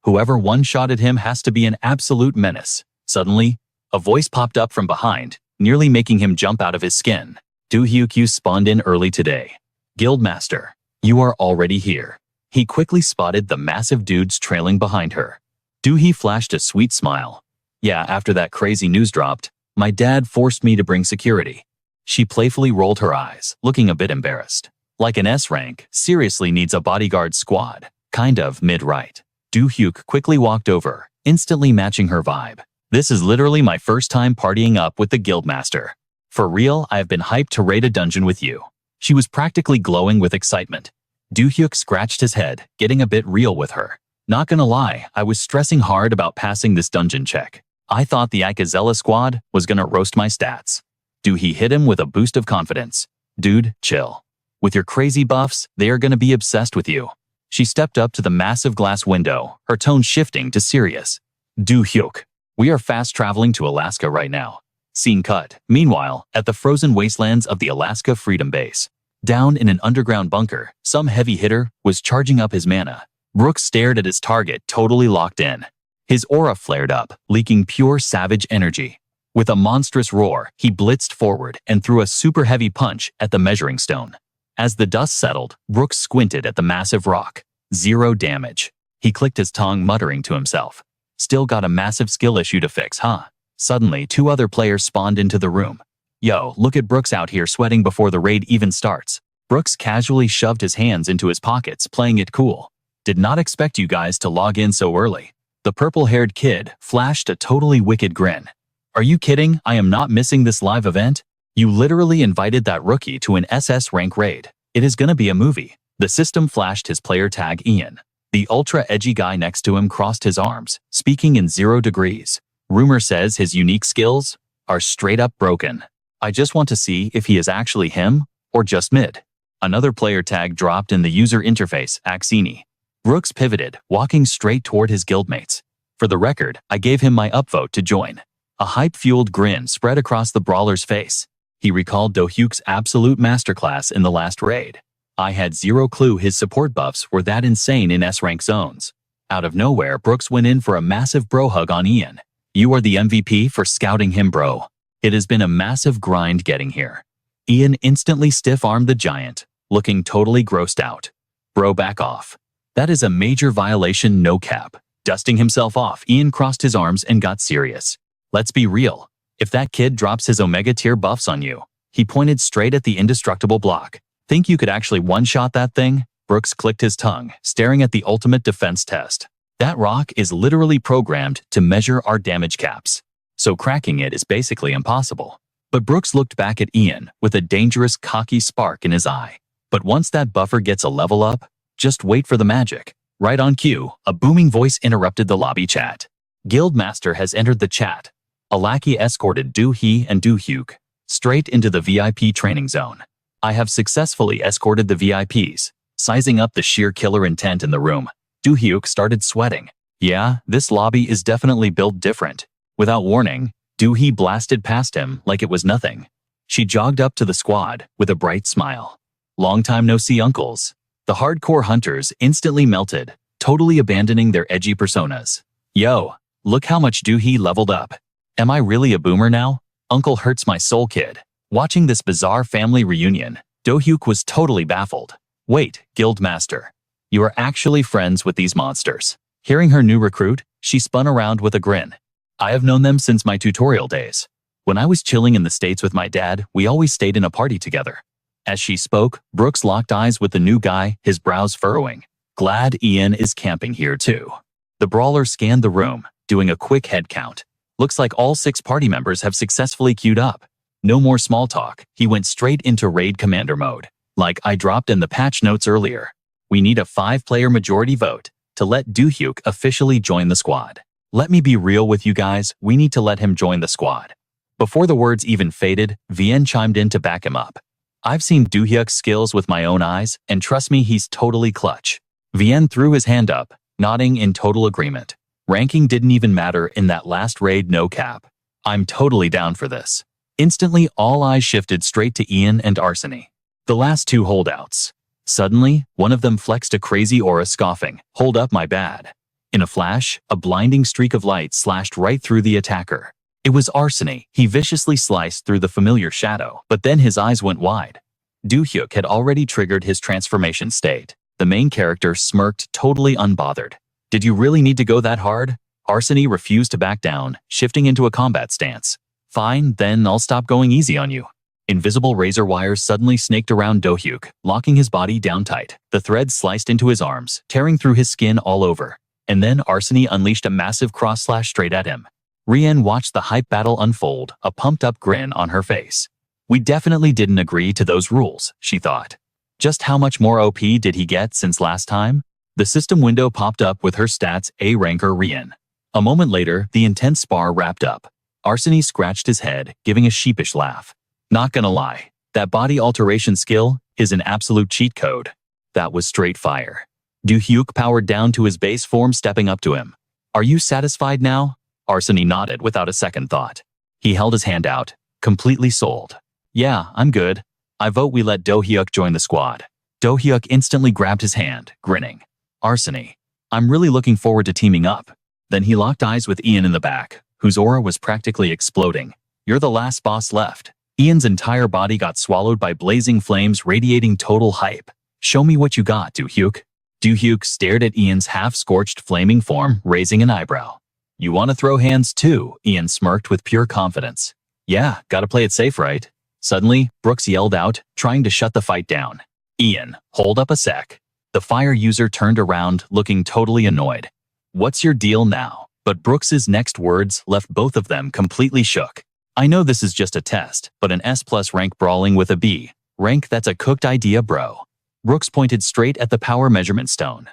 Whoever one-shotted him has to be an absolute menace. Suddenly, a voice popped up from behind, nearly making him jump out of his skin. Do-hyuk, you spawned in early today. Guildmaster, you are already here. He quickly spotted the massive dudes trailing behind her. Do-hy flashed a sweet smile. Yeah, after that crazy news dropped, my dad forced me to bring security. She playfully rolled her eyes, looking a bit embarrassed. Like an S rank, seriously needs a bodyguard squad. Kind of mid-right. Do-hyuk quickly walked over, instantly matching her vibe. This is literally my first time partying up with the Guildmaster. For real, I have been hyped to raid a dungeon with you. She was practically glowing with excitement. Do-hyuk scratched his head, getting a bit real with her. Not gonna lie, I was stressing hard about passing this dungeon check. I thought the Ikazella squad was gonna roast my stats. Do-hy hit him with a boost of confidence. Dude, chill. With your crazy buffs, they are gonna be obsessed with you. She stepped up to the massive glass window, her tone shifting to serious. Do-hyuk, we are fast traveling to Alaska right now. Scene cut. Meanwhile, at the frozen wastelands of the Alaska Freedom Base. Down in an underground bunker, some heavy hitter was charging up his mana. Brooks stared at his target, totally locked in. His aura flared up, leaking pure savage energy. With a monstrous roar, he blitzed forward and threw a super heavy punch at the measuring stone. As the dust settled, Brooks squinted at the massive rock. 0 damage. He clicked his tongue, muttering to himself. Still got a massive skill issue to fix, huh? Suddenly, 2 other players spawned into the room. Yo, look at Brooks out here sweating before the raid even starts. Brooks casually shoved his hands into his pockets, playing it cool. Did not expect you guys to log in so early. The purple-haired kid flashed a totally wicked grin. Are you kidding? I am not missing this live event. You literally invited that rookie to an SS rank raid. It is gonna be a movie. The system flashed his player tag Ian. The ultra-edgy guy next to him crossed his arms, speaking in 0 degrees. Rumor says his unique skills are straight up broken. I just want to see if he is actually him or just mid. Another player tag dropped in the user interface, Axini. Brooks pivoted, walking straight toward his guildmates. For the record, I gave him my upvote to join. A hype-fueled grin spread across the brawler's face. He recalled Do-hyuk's absolute masterclass in the last raid. I had 0 clue his support buffs were that insane in S-rank zones. Out of nowhere, Brooks went in for a massive bro hug on Ian. You are the MVP for scouting him, bro. It has been a massive grind getting here. Ian instantly stiff-armed the giant, looking totally grossed out. Bro, back off. That is a major violation, no cap. Dusting himself off, Ian crossed his arms and got serious. Let's be real. If that kid drops his Omega tier buffs on you, he pointed straight at the indestructible block. Think you could actually one-shot that thing? Brooks clicked his tongue, staring at the ultimate defense test. That rock is literally programmed to measure our damage caps, so cracking it is basically impossible. But Brooks looked back at Ian with a dangerous, cocky spark in his eye. But once that buffer gets a level up, just wait for the magic. Right on cue, a booming voice interrupted the lobby chat. Guildmaster has entered the chat. A lackey escorted Do-hee and Do-hyuk straight into the VIP training zone. I have successfully escorted the VIPs. Sizing up the sheer killer intent in the room, Do-hyuk started sweating. Yeah, this lobby is definitely built different. Without warning, Do-hee blasted past him like it was nothing. She jogged up to the squad with a bright smile. Long time no see, uncles. The hardcore hunters instantly melted, totally abandoning their edgy personas. Yo, look how much Do-hee leveled up. Am I really a boomer now? Uncle hurts my soul, kid. Watching this bizarre family reunion, Do-hyuk was totally baffled. Wait, Guildmaster. You are actually friends with these monsters. Hearing her new recruit, she spun around with a grin. I have known them since my tutorial days. When I was chilling in the States with my dad, we always stayed in a party together. As she spoke, Brooks locked eyes with the new guy, his brows furrowing. Glad Ian is camping here too. The brawler scanned the room, doing a quick head count. Looks like all 6 party members have successfully queued up. No more small talk, he went straight into raid commander mode. Like I dropped in the patch notes earlier. We need a 5-player majority vote to let Do-hyuk officially join the squad. Let me be real with you guys, we need to let him join the squad. Before the words even faded, Vien chimed in to back him up. I've seen Do-hyuk's skills with my own eyes, and trust me, he's totally clutch. Vien threw his hand up, nodding in total agreement. Ranking didn't even matter in that last raid, no cap. I'm totally down for this. Instantly, all eyes shifted straight to Ian and Arseny, the last 2 holdouts. Suddenly, one of them flexed a crazy aura, scoffing, "Hold up, my bad." In a flash, a blinding streak of light slashed right through the attacker. It was Arseny. He viciously sliced through the familiar shadow, but then his eyes went wide. Do-hyuk had already triggered his transformation state. The main character smirked, totally unbothered. Did you really need to go that hard? Arseny refused to back down, shifting into a combat stance. Fine, then I'll stop going easy on you. Invisible razor wires suddenly snaked around Do-hyuk, locking his body down tight. The threads sliced into his arms, tearing through his skin all over. And then Arseny unleashed a massive cross-slash straight at him. Rien watched the hype battle unfold, a pumped-up grin on her face. We definitely didn't agree to those rules, she thought. Just how much more OP did he get since last time? The system window popped up with her stats A ranker Rien. A moment later, the intense spar wrapped up. Arseny scratched his head, giving a sheepish laugh. Not gonna lie, that body alteration skill is an absolute cheat code. That was straight fire. Do-hyuk powered down to his base form, stepping up to him. Are you satisfied now? Arseny nodded without a second thought. He held his hand out, completely sold. Yeah, I'm good. I vote we let Do-hyuk join the squad. Do-hyuk instantly grabbed his hand, grinning. Arseny, I'm really looking forward to teaming up. Then he locked eyes with Ian in the back, whose aura was practically exploding. You're the last boss left. Ian's entire body got swallowed by blazing flames, radiating total hype. Show me what you got, Do-hyuk. Do-hyuk stared at Ian's half-scorched flaming form, raising an eyebrow. You want to throw hands too? Ian smirked with pure confidence. Yeah, gotta play it safe, right? Suddenly, Brooks yelled out, trying to shut the fight down. Ian, hold up a sec. The fire user turned around, looking totally annoyed. What's your deal now? But Brooks's next words left both of them completely shook. I know this is just a test, but an S+ rank brawling with a B rank, that's a cooked idea, bro. Brooks pointed straight at the power measurement stone.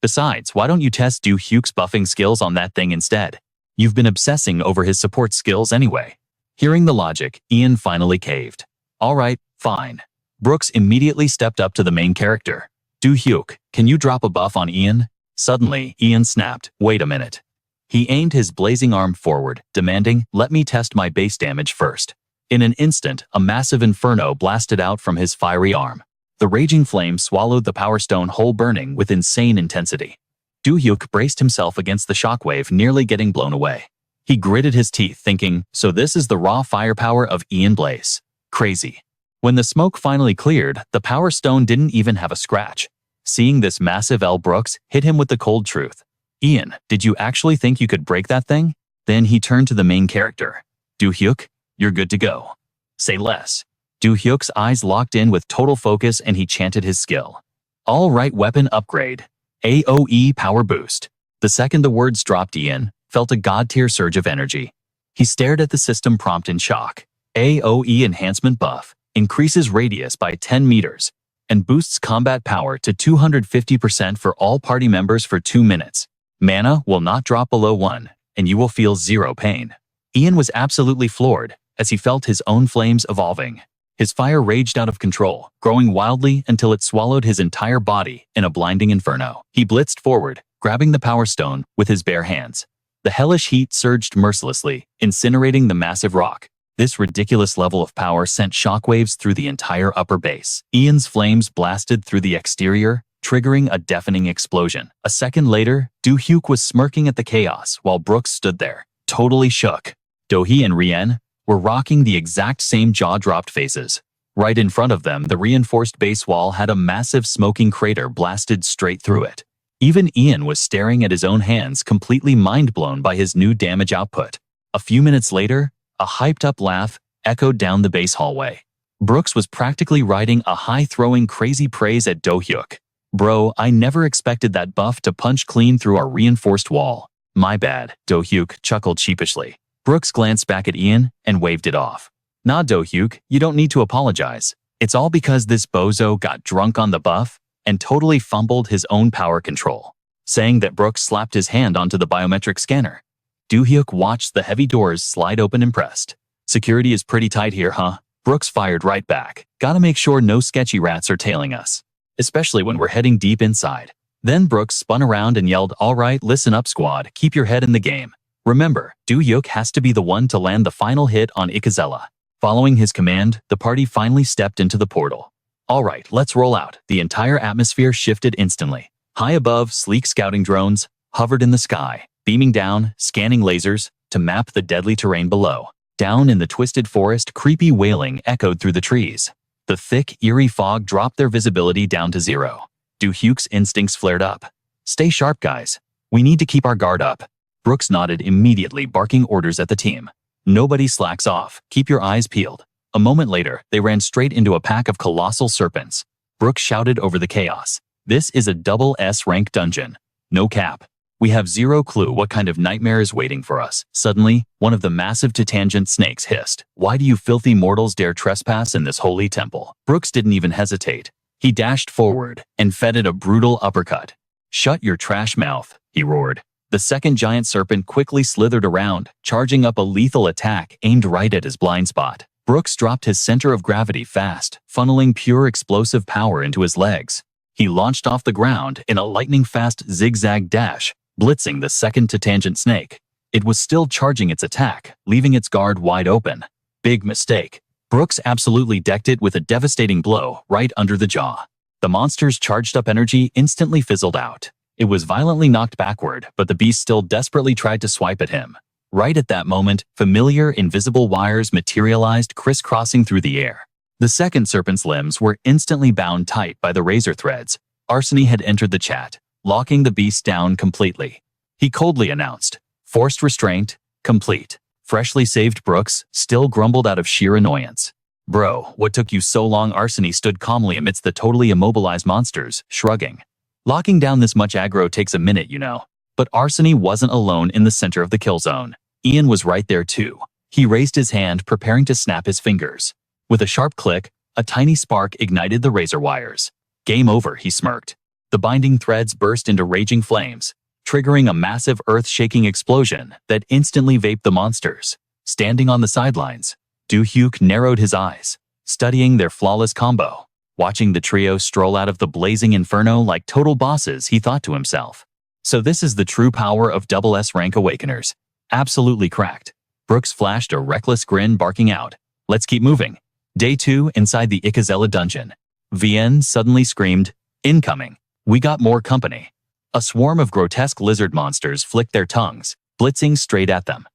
Besides, why don't you test Do-hyuk's buffing skills on that thing instead? You've been obsessing over his support skills anyway. Hearing the logic, Ian finally caved. All right, fine. Brooks immediately stepped up to the main character. Do-hyuk, can you drop a buff on Ian? Suddenly, Ian snapped, wait a minute. He aimed his blazing arm forward, demanding, let me test my base damage first. In an instant, a massive inferno blasted out from his fiery arm. The raging flame swallowed the power stone whole, burning with insane intensity. Do-hyuk braced himself against the shockwave, nearly getting blown away. He gritted his teeth, thinking, so this is the raw firepower of Ian Blaze. Crazy. When the smoke finally cleared, the power stone didn't even have a scratch. Seeing this massive, Brooks hit him with the cold truth. Ian, did you actually think you could break that thing? Then he turned to the main character. Do-hyuk, you're good to go. Say less. Do-hyuk's eyes locked in with total focus, and he chanted his skill. All right, weapon upgrade. AOE power boost. The second the words dropped, Ian felt a god-tier surge of energy. He stared at the system prompt in shock. AOE enhancement buff. Increases radius by 10 meters. and boosts combat power to 250% for all party members for 2 minutes. Mana will not drop below 1, and you will feel 0 pain. Ian was absolutely floored as he felt his own flames evolving. His fire raged out of control, growing wildly until it swallowed his entire body in a blinding inferno. He blitzed forward, grabbing the power stone with his bare hands. The hellish heat surged mercilessly, incinerating the massive rock. This ridiculous level of power sent shockwaves through the entire upper base. Ian's flames blasted through the exterior, triggering a deafening explosion. A second later, Do-hyuk was smirking at the chaos while Brooks stood there, totally shook. Do-hee and Rien were rocking the exact same jaw-dropped faces. Right in front of them, the reinforced base wall had a massive smoking crater blasted straight through it. Even Ian was staring at his own hands, completely mind-blown by his new damage output. A few minutes later, a hyped-up laugh echoed down the base hallway. Brooks was practically riding a high, throwing crazy praise at Do-hyuk. "Bro, I never expected that buff to punch clean through our reinforced wall." "My bad," Do-hyuk chuckled sheepishly. Brooks glanced back at Ian and waved it off. "Nah, Do-hyuk, you don't need to apologize. It's all because this bozo got drunk on the buff and totally fumbled his own power control." Saying that, Brooks slapped his hand onto the biometric scanner. Do-hyuk watched the heavy doors slide open, impressed. "Security is pretty tight here, huh?" Brooks fired right back. "Gotta make sure no sketchy rats are tailing us, especially when we're heading deep inside." Then Brooks spun around and yelled, "All right, listen up, squad. Keep your head in the game. Remember, Do-hyuk has to be the one to land the final hit on Ikazella." Following his command, the party finally stepped into the portal. "All right, let's roll out." The entire atmosphere shifted instantly. High above, sleek scouting drones hovered in the sky, beaming down, scanning lasers to map the deadly terrain below. Down in the twisted forest, creepy wailing echoed through the trees. The thick, eerie fog dropped their visibility down to 0. Do-hyuk's instincts flared up. "Stay sharp, guys. We need to keep our guard up." Brooks nodded immediately, barking orders at the team. "Nobody slacks off. Keep your eyes peeled." A moment later, they ran straight into a pack of colossal serpents. Brooks shouted over the chaos, "This is a double S rank dungeon. No cap. We have 0 clue what kind of nightmare is waiting for us." Suddenly, one of the massive tangent snakes hissed, "Why do you filthy mortals dare trespass in this holy temple?" Brooks didn't even hesitate. He dashed forward and fed it a brutal uppercut. "Shut your trash mouth," he roared. The second giant serpent quickly slithered around, charging up a lethal attack aimed right at his blind spot. Brooks dropped his center of gravity fast, funneling pure explosive power into his legs. He launched off the ground in a lightning-fast zigzag dash, blitzing the second tangent snake. It was still charging its attack, leaving its guard wide open. Big mistake. Brooks absolutely decked it with a devastating blow right under the jaw. The monster's charged-up energy instantly fizzled out. It was violently knocked backward, but the beast still desperately tried to swipe at him. Right at that moment, familiar invisible wires materialized, crisscrossing through the air. The second serpent's limbs were instantly bound tight by the razor threads. Arseny had entered the chat, locking the beast down completely. He coldly announced, "Forced restraint, complete." Freshly saved Brooks still grumbled out of sheer annoyance. "Bro, what took you so long?" Arseny stood calmly amidst the totally immobilized monsters, shrugging. "Locking down this much aggro takes a minute, you know." But Arseny wasn't alone in the center of the kill zone. Ian was right there too. He raised his hand, preparing to snap his fingers. With a sharp click, a tiny spark ignited the razor wires. "Game over," he smirked. The binding threads burst into raging flames, triggering a massive earth-shaking explosion that instantly vaped the monsters. Standing on the sidelines, Do-hyuk narrowed his eyes, studying their flawless combo. Watching the trio stroll out of the blazing inferno like total bosses, he thought to himself, "So this is the true power of double S rank awakeners. Absolutely cracked." Brooks flashed a reckless grin, barking out, "Let's keep moving." Day 2 inside the Ikazella dungeon. Vienne suddenly screamed, "Incoming. We got more company." A swarm of grotesque lizard monsters flicked their tongues, blitzing straight at them.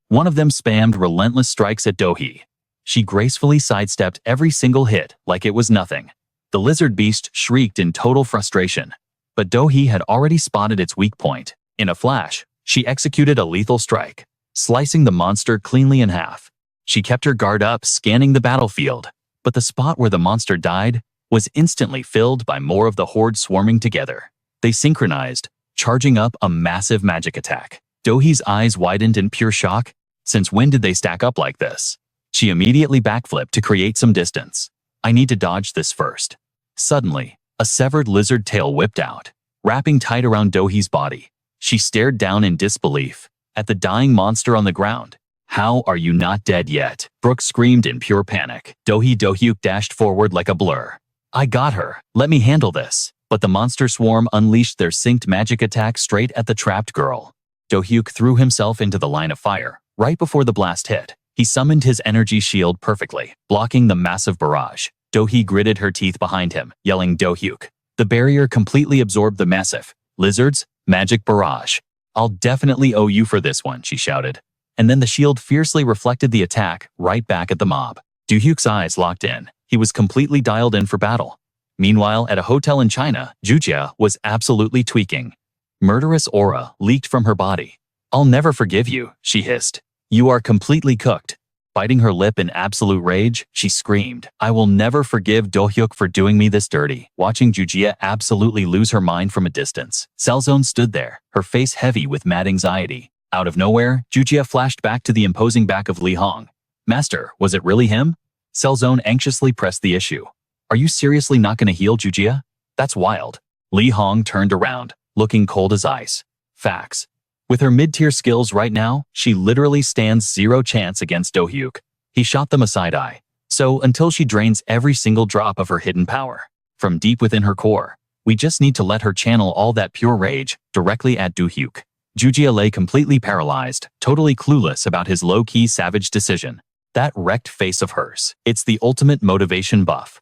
One of them spammed relentless strikes at Do-hee. She gracefully sidestepped every single hit like it was nothing. The lizard beast shrieked in total frustration, but Do-hee had already spotted its weak point. In a flash, she executed a lethal strike, slicing the monster cleanly in half. She kept her guard up, scanning the battlefield, but the spot where the monster died was instantly filled by more of the horde swarming together. They synchronized, charging up a massive magic attack. Do-hee's eyes widened in pure shock. Since when did they stack up like this? She immediately backflipped to create some distance. "I need to dodge this first." Suddenly, a severed lizard tail whipped out, wrapping tight around Do-hyuk's body. She stared down in disbelief at the dying monster on the ground. "How are you not dead yet?" Brooks screamed in pure panic. Do-hyuk dashed forward like a blur. "I got her. Let me handle this." But the monster swarm unleashed their synced magic attack straight at the trapped girl. Do-hyuk threw himself into the line of fire. Right before the blast hit, he summoned his energy shield perfectly, blocking the massive barrage. Do-hyuk gritted her teeth behind him, yelling Do-hyuk. The barrier completely absorbed the massive lizard's magic barrage. "I'll definitely owe you for this one," she shouted. And then the shield fiercely reflected the attack right back at the mob. Do-hyuk's eyes locked in. He was completely dialed in for battle. Meanwhile, at a hotel in China, Jujia was absolutely tweaking. Murderous aura leaked from her body. "I'll never forgive you," she hissed. "You are completely cooked." Biting her lip in absolute rage, she screamed, "I will never forgive Do-hyuk for doing me this dirty." Watching Jujia absolutely lose her mind from a distance, Selzone stood there, her face heavy with mad anxiety. Out of nowhere, Jujia flashed back to the imposing back of Li Hong. "Master, was it really him?" Selzone anxiously pressed the issue. "Are you seriously not going to heal, Jujia? That's wild." Li Hong turned around, looking cold as ice. "Facts. With her mid-tier skills right now, she literally stands zero chance against Do-hyuk." He shot them a side-eye. "So until she drains every single drop of her hidden power from deep within her core, we just need to let her channel all that pure rage directly at Do-hyuk." Jujia lay completely paralyzed, totally clueless about his low-key savage decision. That wrecked face of hers. It's the ultimate motivation buff.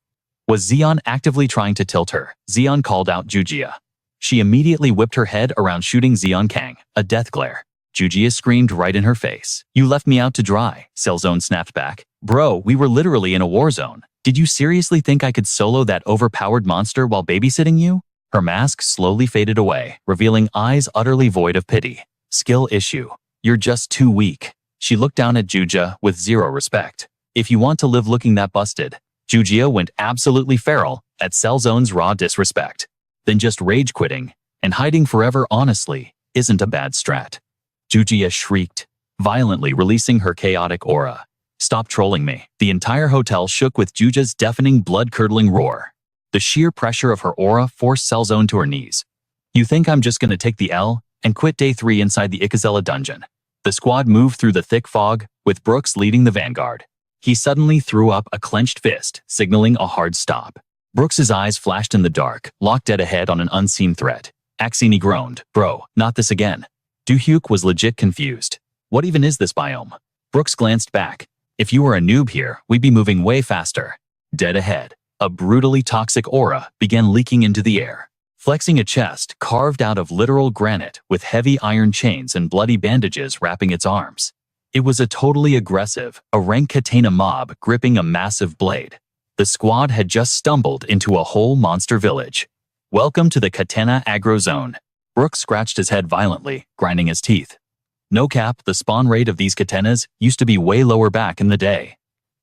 Was Xion actively trying to tilt her? Xion called out Jujia. She immediately whipped her head around, shooting Xion Kang, a death glare. Jujia screamed right in her face. "You left me out to dry," Selzone snapped back. "Bro, we were literally in a war zone. Did you seriously think I could solo that overpowered monster while babysitting you?" Her mask slowly faded away, revealing eyes utterly void of pity. "Skill issue. You're just too weak." She looked down at Jujia with zero respect. "If you want to live looking that busted." Jujia went absolutely feral at Selzone's raw disrespect. "Then just rage quitting and hiding forever honestly isn't a bad strat." Jujia shrieked, violently releasing her chaotic aura. "Stop trolling me." The entire hotel shook with Jujia's deafening, blood-curdling roar. The sheer pressure of her aura forced Selzone to her knees. "You think I'm just gonna take the L and quit day 3 inside the Ikazella dungeon?" The squad moved through the thick fog, with Brooks leading the vanguard. He suddenly threw up a clenched fist, signaling a hard stop. Brooks's eyes flashed in the dark, locked dead ahead on an unseen threat. Axini groaned, "Bro, not this again." Do-hyuk was legit confused. "What even is this biome?" Brooks glanced back. "If you were a noob here, we'd be moving way faster." Dead ahead, a brutally toxic aura began leaking into the air. Flexing a chest carved out of literal granite with heavy iron chains and bloody bandages wrapping its arms. It was a totally aggressive, rank katana mob gripping a massive blade. The squad had just stumbled into a whole monster village. "Welcome to the Katana Aggro Zone." Brooks scratched his head violently, grinding his teeth. No cap, the spawn rate of these katanas used to be way lower back in the day.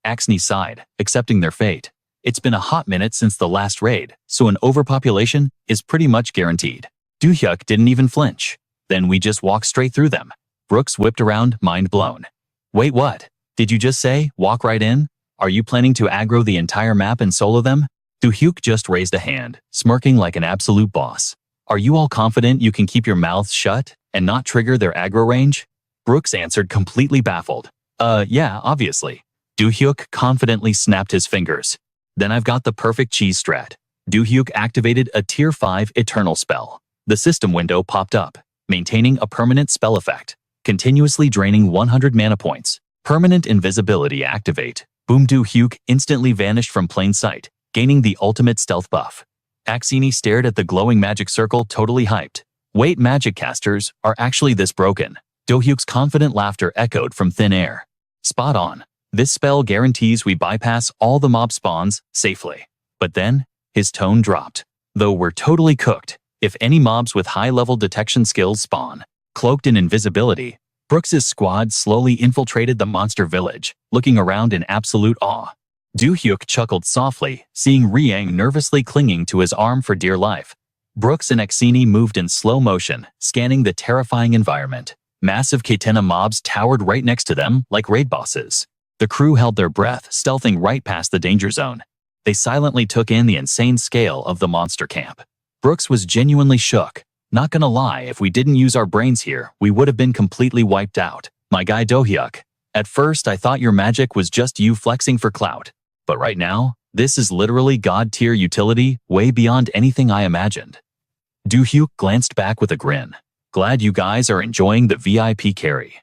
Axni sighed, accepting their fate. It's been a hot minute since the last raid, so an overpopulation is pretty much guaranteed. Do-hyuk didn't even flinch. "Then we just walk straight through them." Brooks whipped around, mind blown. "Wait, what? Did you just say, walk right in? Are you planning to aggro the entire map and solo them?" Do-hyuk just raised a hand, smirking like an absolute boss. "Are you all confident you can keep your mouths shut and not trigger their aggro range?" Brooks answered, completely baffled. Yeah, obviously." Do-hyuk confidently snapped his fingers. "Then I've got the perfect cheese strat." Do-hyuk activated a Tier 5 Eternal spell. The system window popped up, maintaining a permanent spell effect, continuously draining 100 mana points. Permanent invisibility activate. Boom. Do-hyuk instantly vanished from plain sight, gaining the ultimate stealth buff. Axini stared at the glowing magic circle, totally hyped. "Wait, magic casters are actually this broken?" Do-hyuk's confident laughter echoed from thin air. "Spot on. This spell guarantees we bypass all the mob spawns safely." But then, his tone dropped. "Though we're totally cooked if any mobs with high-level detection skills spawn." Cloaked in invisibility, Brooks's squad slowly infiltrated the monster village, looking around in absolute awe. Do-hyuk chuckled softly, seeing Riang nervously clinging to his arm for dear life. Brooks and Axini moved in slow motion, scanning the terrifying environment. Massive katana mobs towered right next to them like raid bosses. The crew held their breath, stealthing right past the danger zone. They silently took in the insane scale of the monster camp. Brooks was genuinely shook. Not gonna lie, if we didn't use our brains here, we would have been completely wiped out. My guy Do-hyuk. At first, I thought your magic was just you flexing for clout. But right now, this is literally god-tier utility, way beyond anything I imagined. Do-hyuk glanced back with a grin. Glad you guys are enjoying the VIP carry.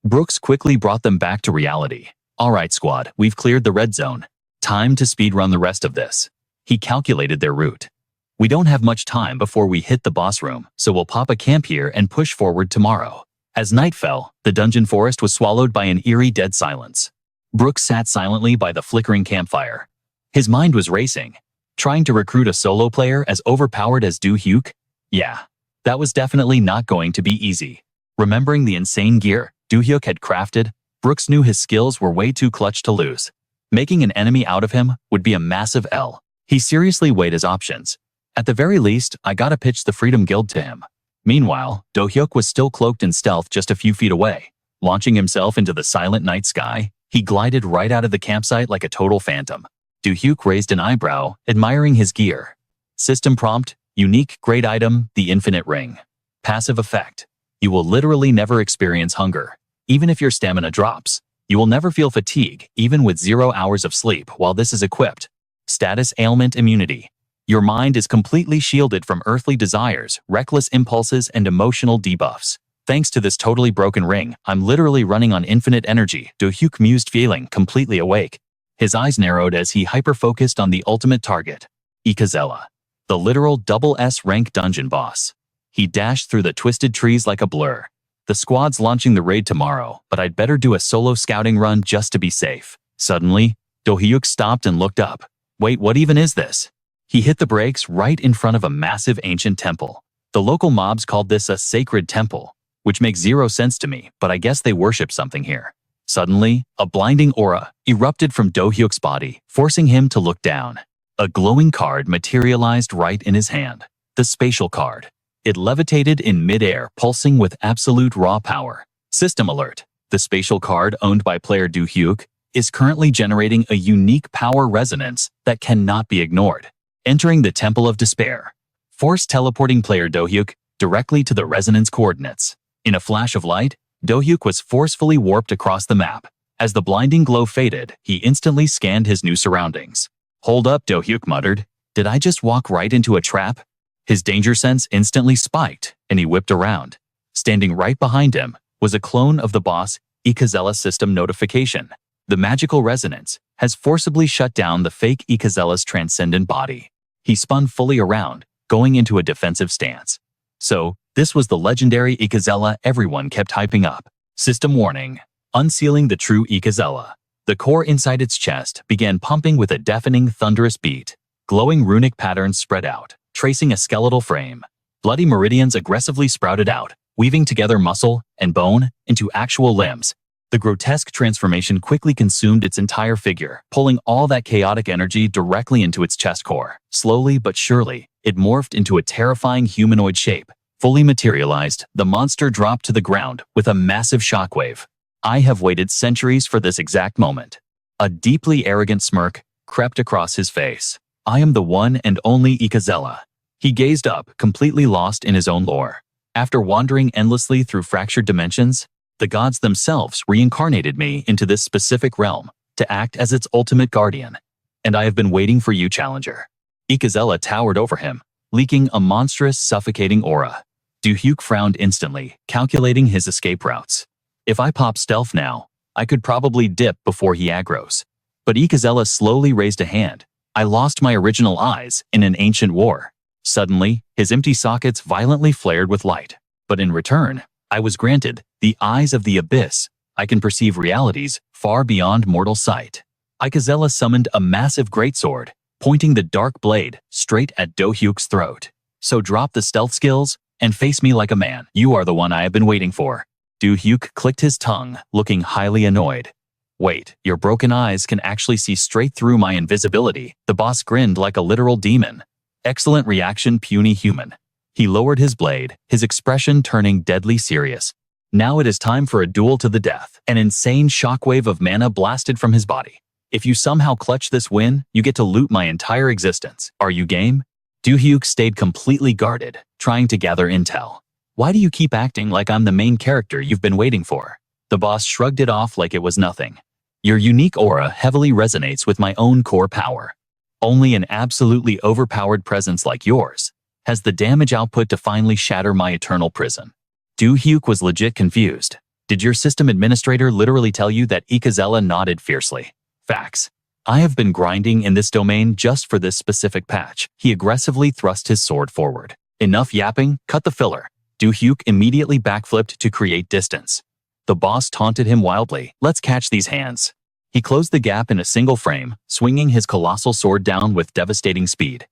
Brooks quickly brought them back to reality. Alright squad, we've cleared the red zone. Time to speedrun the rest of this. He calculated their route. We don't have much time before we hit the boss room, so we'll pop a camp here and push forward tomorrow. As night fell, the dungeon forest was swallowed by an eerie dead silence. Brooks sat silently by the flickering campfire. His mind was racing. Trying to recruit a solo player as overpowered as Do-hyuk? Yeah, that was definitely not going to be easy. Remembering the insane gear Do-hyuk had crafted, Brooks knew his skills were way too clutch to lose. Making an enemy out of him would be a massive L. He seriously weighed his options. At the very least, I gotta pitch the Freedom Guild to him. Meanwhile, Do-hyuk was still cloaked in stealth just a few feet away. Launching himself into the silent night sky, he glided right out of the campsite like a total phantom. Do-hyuk raised an eyebrow, admiring his gear. System prompt, unique great item, the infinite ring. Passive effect. You will literally never experience hunger. Even if your stamina drops, you will never feel fatigue, even with 0 hours of sleep while this is equipped. Status ailment immunity. Your mind is completely shielded from earthly desires, reckless impulses, and emotional debuffs. Thanks to this totally broken ring, I'm literally running on infinite energy, Do-hyuk mused, feeling completely awake. His eyes narrowed as he hyper-focused on the ultimate target, Ikazella, the literal double S rank dungeon boss. He dashed through the twisted trees like a blur. The squad's launching the raid tomorrow, but I'd better do a solo scouting run just to be safe. Suddenly, Do-hyuk stopped and looked up. Wait, what even is this? He hit the brakes right in front of a massive ancient temple. The local mobs called this a sacred temple, which makes zero sense to me, but I guess they worship something here. Suddenly, a blinding aura erupted from Do-hyuk's body, forcing him to look down. A glowing card materialized right in his hand. The spatial card. It levitated in midair, pulsing with absolute raw power. System alert. The spatial card owned by player Do-hyuk is currently generating a unique power resonance that cannot be ignored. Entering the Temple of Despair. Force teleporting player Do-hyuk directly to the resonance coordinates. In a flash of light, Do-hyuk was forcefully warped across the map. As the blinding glow faded, he instantly scanned his new surroundings. Hold up, Do-hyuk muttered. Did I just walk right into a trap? His danger sense instantly spiked, and he whipped around. Standing right behind him was a clone of the boss, Ikazella system notification. The magical resonance has forcibly shut down the fake Ikazella's transcendent body. He spun fully around, going into a defensive stance. So, this was the legendary Ikazella everyone kept hyping up. System warning. Unsealing the true Ikazella. The core inside its chest began pumping with a deafening, thunderous beat. Glowing runic patterns spread out, tracing a skeletal frame. Bloody meridians aggressively sprouted out, weaving together muscle and bone into actual limbs. The grotesque transformation quickly consumed its entire figure, pulling all that chaotic energy directly into its chest core. Slowly but surely, it morphed into a terrifying humanoid shape. Fully materialized, the monster dropped to the ground with a massive shockwave. I have waited centuries for this exact moment. A deeply arrogant smirk crept across his face. I am the one and only Ikazella. He gazed up, completely lost in his own lore. After wandering endlessly through fractured dimensions, the gods themselves reincarnated me into this specific realm to act as its ultimate guardian. And I have been waiting for you, challenger. Ikazella towered over him, leaking a monstrous, suffocating aura. Do-hyuk frowned instantly, calculating his escape routes. If I pop stealth now, I could probably dip before he aggroes. But Ikazella slowly raised a hand. I lost my original eyes in an ancient war. Suddenly, his empty sockets violently flared with light. But in return, I was granted the eyes of the abyss. I can perceive realities far beyond mortal sight. Ikazella summoned a massive greatsword, pointing the dark blade straight at Do-hyuk's throat. So drop the stealth skills and face me like a man. You are the one I have been waiting for. Do-hyuk clicked his tongue, looking highly annoyed. Wait, your broken eyes can actually see straight through my invisibility. The boss grinned like a literal demon. Excellent reaction, puny human. He lowered his blade, his expression turning deadly serious. Now it is time for a duel to the death. An insane shockwave of mana blasted from his body. If you somehow clutch this win, you get to loot my entire existence. Are you game? Do-hyuk stayed completely guarded, trying to gather intel. Why do you keep acting like I'm the main character you've been waiting for? The boss shrugged it off like it was nothing. Your unique aura heavily resonates with my own core power. Only an absolutely overpowered presence like yours has the damage output to finally shatter my eternal prison. Do-hyuk was legit confused. Did your system administrator literally tell you that? Ikazella nodded fiercely. Facts. I have been grinding in this domain just for this specific patch. He aggressively thrust his sword forward. Enough yapping, cut the filler. Do-hyuk immediately backflipped to create distance. The boss taunted him wildly. Let's catch these hands. He closed the gap in a single frame, swinging his colossal sword down with devastating speed.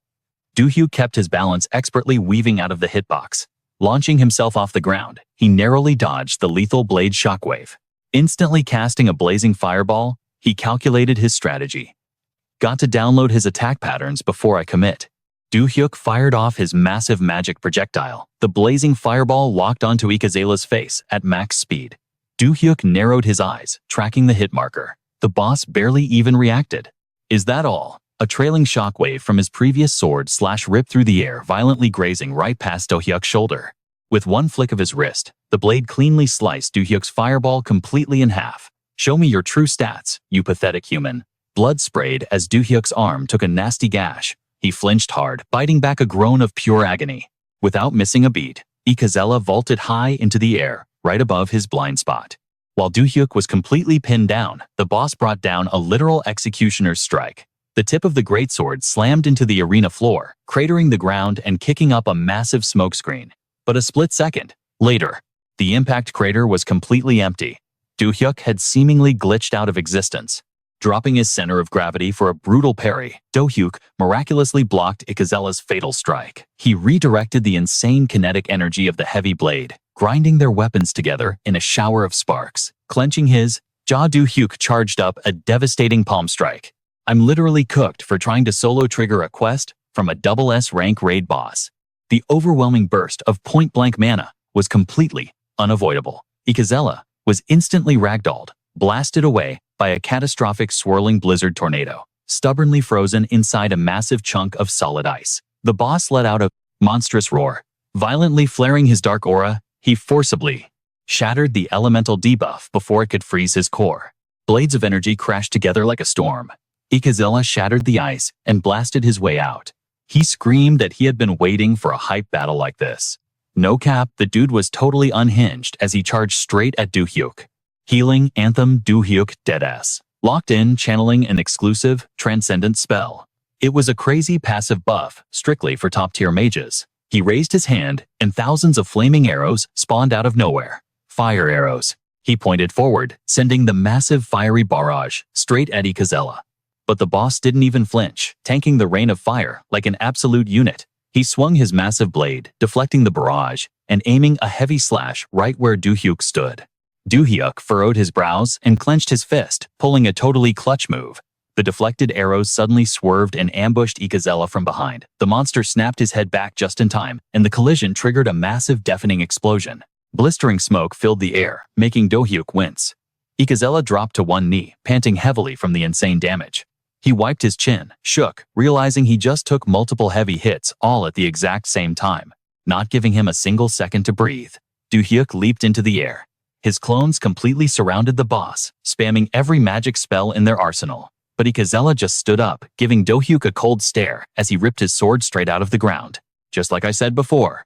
Do-hyuk kept his balance, expertly weaving out of the hitbox. Launching himself off the ground, he narrowly dodged the lethal blade shockwave. Instantly casting a blazing fireball, he calculated his strategy. Got to download his attack patterns before I commit. Do-hyuk fired off his massive magic projectile. The blazing fireball locked onto Ikazella's face at max speed. Do-hyuk narrowed his eyes, tracking the hit marker. The boss barely even reacted. Is that all? A trailing shockwave from his previous sword ripped through the air, violently grazing right past Do-hyuk's shoulder. With one flick of his wrist, the blade cleanly sliced Do-hyuk's fireball completely in half. Show me your true stats, you pathetic human. Blood sprayed as Do-hyuk's arm took a nasty gash. He flinched hard, biting back a groan of pure agony. Without missing a beat, Ikazella vaulted high into the air, right above his blind spot. While Do-hyuk was completely pinned down, the boss brought down a literal executioner's strike. The tip of the greatsword slammed into the arena floor, cratering the ground and kicking up a massive smokescreen. But a split second later, the impact crater was completely empty. Do-hyuk had seemingly glitched out of existence. Dropping his center of gravity for a brutal parry, Do-hyuk miraculously blocked Ikazella's fatal strike. He redirected the insane kinetic energy of the heavy blade, grinding their weapons together in a shower of sparks. Clenching his jaw, Do-hyuk charged up a devastating palm strike. I'm literally cooked for trying to solo trigger a quest from a double S rank raid boss. The overwhelming burst of point-blank mana was completely unavoidable. Ikazella was instantly ragdolled, blasted away by a catastrophic swirling blizzard tornado, stubbornly frozen inside a massive chunk of solid ice. The boss let out a monstrous roar. Violently flaring his dark aura, he forcibly shattered the elemental debuff before it could freeze his core. Blades of energy crashed together like a storm. Ikazella shattered the ice and blasted his way out. He screamed that he had been waiting for a hype battle like this. No cap, the dude was totally unhinged as he charged straight at Do-hyuk. Healing Anthem Do-hyuk deadass. Locked in, channeling an exclusive, transcendent spell. It was a crazy passive buff, strictly for top-tier mages. He raised his hand, and thousands of flaming arrows spawned out of nowhere. Fire arrows. He pointed forward, sending the massive fiery barrage straight at Ikazella. But the boss didn't even flinch, tanking the rain of fire like an absolute unit. He swung his massive blade, deflecting the barrage, and aiming a heavy slash right where Do-hyuk stood. Do-hyuk furrowed his brows and clenched his fist, pulling a totally clutch move. The deflected arrows suddenly swerved and ambushed Ikazella from behind. The monster snapped his head back just in time, and the collision triggered a massive deafening explosion. Blistering smoke filled the air, making Do-hyuk wince. Ikazella dropped to one knee, panting heavily from the insane damage. He wiped his chin, shook, realizing he just took multiple heavy hits all at the exact same time, not giving him a single second to breathe. Do-hyuk leaped into the air. His clones completely surrounded the boss, spamming every magic spell in their arsenal. But Ikazella just stood up, giving Do-hyuk a cold stare as he ripped his sword straight out of the ground. Just like I said before.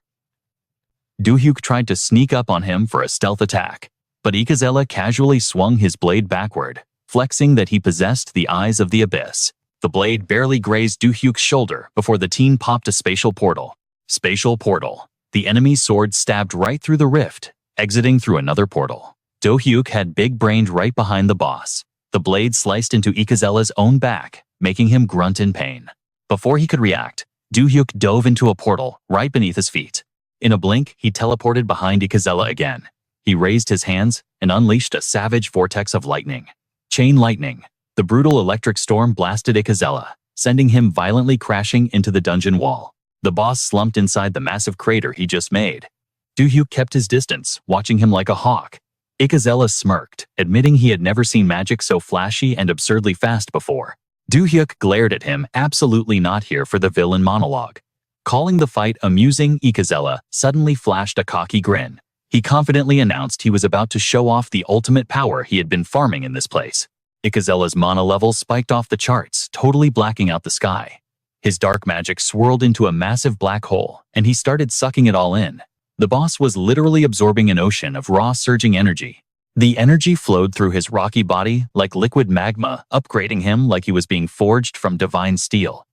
Do-hyuk tried to sneak up on him for a stealth attack, but Ikazella casually swung his blade backward, flexing that he possessed the eyes of the abyss. The blade barely grazed Do-hyuk's shoulder before the teen popped a spatial portal. Spatial portal. The enemy's sword stabbed right through the rift, exiting through another portal. Do-hyuk had big-brained right behind the boss. The blade sliced into Ikazella's own back, making him grunt in pain. Before he could react, Do-hyuk dove into a portal right beneath his feet. In a blink, he teleported behind Ikazella again. He raised his hands and unleashed a savage vortex of lightning. Chain lightning. The brutal electric storm blasted Ikazella, sending him violently crashing into the dungeon wall. The boss slumped inside the massive crater he just made. Do-hyuk kept his distance, watching him like a hawk. Ikazella smirked, admitting he had never seen magic so flashy and absurdly fast before. Do-hyuk glared at him, absolutely not here for the villain monologue. Calling the fight amusing, Ikazella suddenly flashed a cocky grin. He confidently announced he was about to show off the ultimate power he had been farming in this place. Ikazella's mana level spiked off the charts, totally blacking out the sky. His dark magic swirled into a massive black hole, and he started sucking it all in. The boss was literally absorbing an ocean of raw surging energy. The energy flowed through his rocky body like liquid magma, upgrading him like he was being forged from divine steel.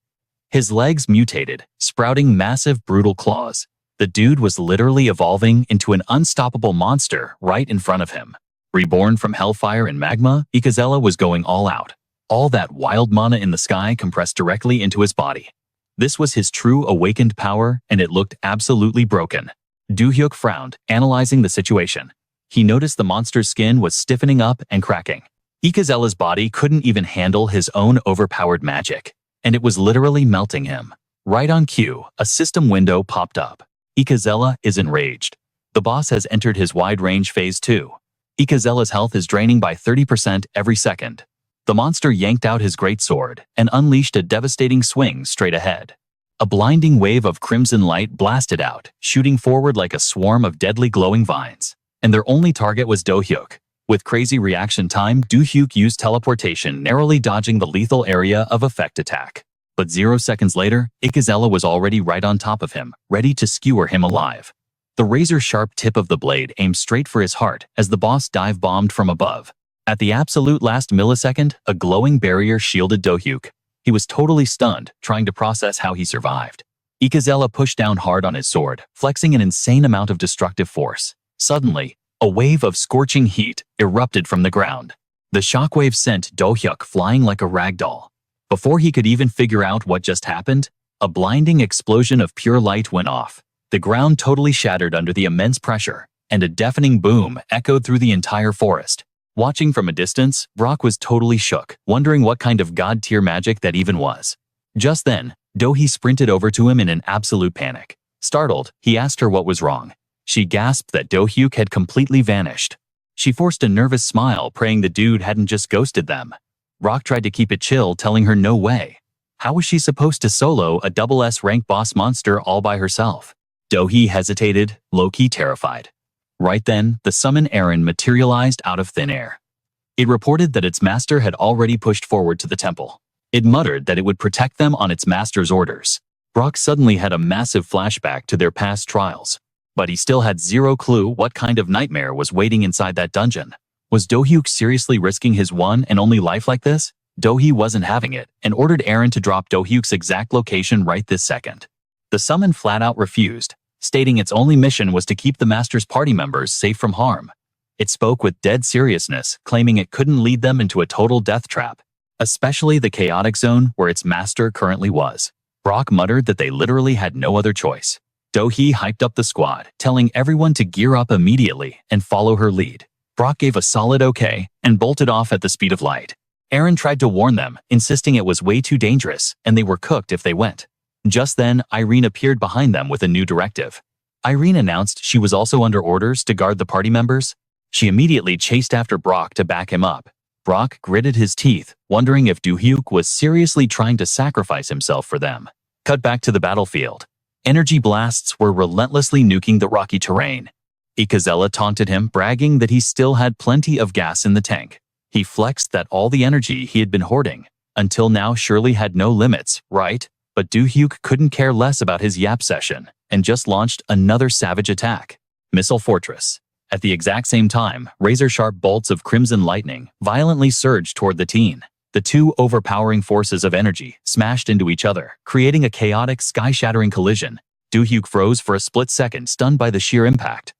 His legs mutated, sprouting massive brutal claws. The dude was literally evolving into an unstoppable monster right in front of him. Reborn from hellfire and magma, Ikazella was going all out. All that wild mana in the sky compressed directly into his body. This was his true awakened power, and it looked absolutely broken. Do-hyuk frowned, analyzing the situation. He noticed the monster's skin was stiffening up and cracking. Ikazella's body couldn't even handle his own overpowered magic, and it was literally melting him. Right on cue, a system window popped up. Ikazella is enraged. The boss has entered his wide-range phase 2. Ikazella's health is draining by 30% every second. The monster yanked out his greatsword and unleashed a devastating swing straight ahead. A blinding wave of crimson light blasted out, shooting forward like a swarm of deadly glowing vines. And their only target was Do-hyuk. With crazy reaction time, Do-hyuk used teleportation, narrowly dodging the lethal area of effect attack. But 0 seconds later, Ikazella was already right on top of him, ready to skewer him alive. The razor-sharp tip of the blade aimed straight for his heart as the boss dive-bombed from above. At the absolute last millisecond, a glowing barrier shielded Do-hyuk. He was totally stunned, trying to process how he survived. Ikazella pushed down hard on his sword, flexing an insane amount of destructive force. Suddenly, a wave of scorching heat erupted from the ground. The shockwave sent Do-hyuk flying like a ragdoll. Before he could even figure out what just happened, a blinding explosion of pure light went off. The ground totally shattered under the immense pressure, and a deafening boom echoed through the entire forest. Watching from a distance, Brock was totally shook, wondering what kind of god-tier magic that even was. Just then, Do-hy sprinted over to him in an absolute panic. Startled, he asked her what was wrong. She gasped that Do-hyuk had completely vanished. She forced a nervous smile, praying the dude hadn't just ghosted them. Brock tried to keep it chill, telling her no way. How was she supposed to solo a double S rank boss monster all by herself? Do-hy hesitated, low-key terrified. Right then, the summon Eren materialized out of thin air. It reported that its master had already pushed forward to the temple. It muttered that it would protect them on its master's orders. Brock suddenly had a massive flashback to their past trials. But he still had zero clue what kind of nightmare was waiting inside that dungeon. Was Do-hyuk seriously risking his one and only life like this? Do-hy wasn't having it, and ordered Eren to drop Do-hyuk's exact location right this second. The summon flat-out refused, stating its only mission was to keep the master's party members safe from harm. It spoke with dead seriousness, claiming it couldn't lead them into a total death trap, especially the chaotic zone where its master currently was. Brock muttered that they literally had no other choice. Do-hy hyped up the squad, telling everyone to gear up immediately and follow her lead. Brock gave a solid okay and bolted off at the speed of light. Eren tried to warn them, insisting it was way too dangerous and they were cooked if they went. Just then, Irene appeared behind them with a new directive. Irene announced she was also under orders to guard the party members. She immediately chased after Brock to back him up. Brock gritted his teeth, wondering if Do-hyuk was seriously trying to sacrifice himself for them. Cut back to the battlefield. Energy blasts were relentlessly nuking the rocky terrain. Ikazella taunted him, bragging that he still had plenty of gas in the tank. He flexed that all the energy he had been hoarding, until now surely had no limits, right? But Do-hyuk couldn't care less about his yap session, and just launched another savage attack. Missile Fortress. At the exact same time, razor-sharp bolts of crimson lightning violently surged toward the teen. The two overpowering forces of energy smashed into each other, creating a chaotic, sky-shattering collision. Do-hyuk froze for a split second, stunned by the sheer impact.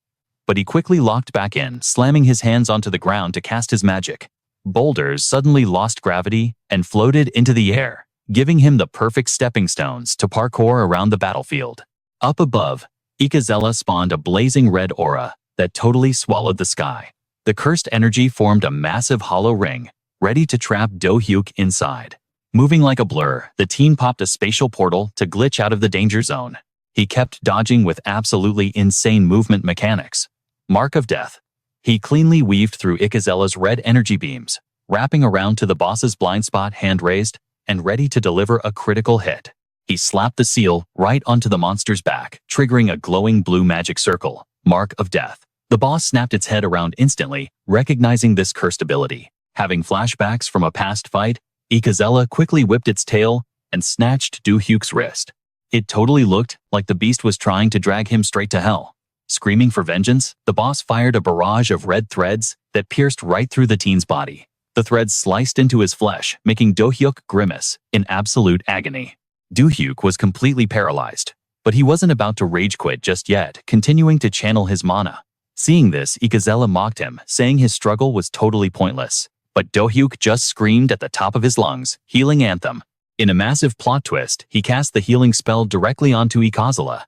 But he quickly locked back in, slamming his hands onto the ground to cast his magic. Boulders suddenly lost gravity and floated into the air, giving him the perfect stepping stones to parkour around the battlefield. Up above, Ikazella spawned a blazing red aura that totally swallowed the sky. The cursed energy formed a massive hollow ring, ready to trap Do-hyuk inside. Moving like a blur, the teen popped a spatial portal to glitch out of the danger zone. He kept dodging with absolutely insane movement mechanics. Mark of Death. He cleanly weaved through Ikazella's red energy beams, wrapping around to the boss's blind spot, hand raised and ready to deliver a critical hit. He slapped the seal right onto the monster's back, triggering a glowing blue magic circle, mark of death. The boss snapped its head around instantly, recognizing this cursed ability. Having flashbacks from a past fight, Ikazella quickly whipped its tail and snatched Do-hyuk's wrist. It totally looked like the beast was trying to drag him straight to hell. Screaming for vengeance, the boss fired a barrage of red threads that pierced right through the teen's body. The threads sliced into his flesh, making Do-hyuk grimace in absolute agony. Do-hyuk was completely paralyzed, but he wasn't about to rage quit just yet, continuing to channel his mana. Seeing this, Ikazella mocked him, saying his struggle was totally pointless. But Do-hyuk just screamed at the top of his lungs, healing anthem. In a massive plot twist, he cast the healing spell directly onto Ikazella.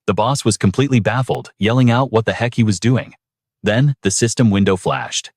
The boss was completely baffled, yelling out what the heck he was doing. Then, the system window flashed.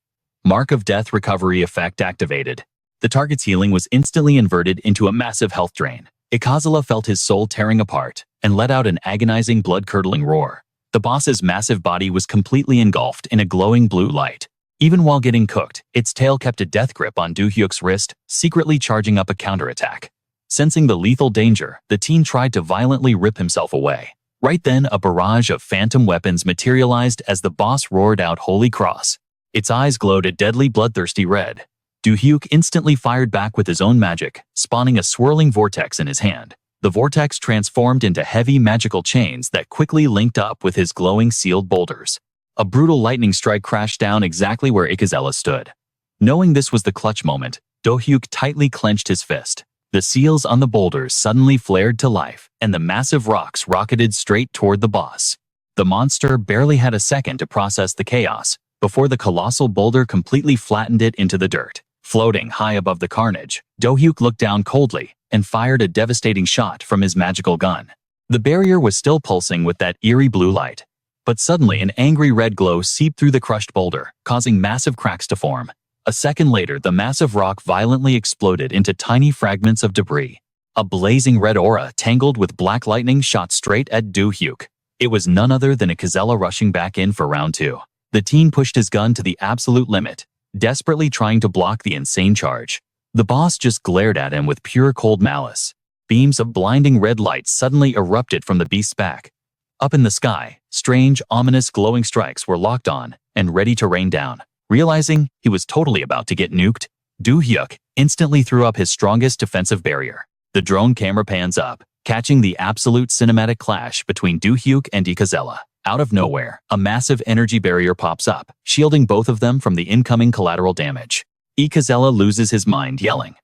Mark of Death recovery effect activated. The target's healing was instantly inverted into a massive health drain. Ikazella felt his soul tearing apart and let out an agonizing, blood-curdling roar. The boss's massive body was completely engulfed in a glowing blue light. Even while getting cooked, its tail kept a death grip on Do-hyuk's wrist, secretly charging up a counterattack. Sensing the lethal danger, the teen tried to violently rip himself away. Right then, a barrage of phantom weapons materialized as the boss roared out Holy Cross. Its eyes glowed a deadly, bloodthirsty red. Do-hyuk instantly fired back with his own magic, spawning a swirling vortex in his hand. The vortex transformed into heavy magical chains that quickly linked up with his glowing sealed boulders. A brutal lightning strike crashed down exactly where Ikazella stood. Knowing this was the clutch moment, Do-hyuk tightly clenched his fist. The seals on the boulders suddenly flared to life, and the massive rocks rocketed straight toward the boss. The monster barely had a second to process the chaos before the colossal boulder completely flattened it into the dirt. Floating high above the carnage, Do-hyuk looked down coldly and fired a devastating shot from his magical gun. The barrier was still pulsing with that eerie blue light, but suddenly an angry red glow seeped through the crushed boulder, causing massive cracks to form. A second later, the massive rock violently exploded into tiny fragments of debris. A blazing red aura tangled with black lightning shot straight at Do-hyuk. It was none other than Ikazella rushing back in for round 2. The teen pushed his gun to the absolute limit, desperately trying to block the insane charge. The boss just glared at him with pure cold malice. Beams of blinding red light suddenly erupted from the beast's back. Up in the sky, strange, ominous glowing strikes were locked on and ready to rain down. Realizing he was totally about to get nuked, Do-hyuk instantly threw up his strongest defensive barrier. The drone camera pans up, catching the absolute cinematic clash between Do-hyuk and Ikazella. Out of nowhere, a massive energy barrier pops up, shielding both of them from the incoming collateral damage. Ikazella loses his mind, yelling,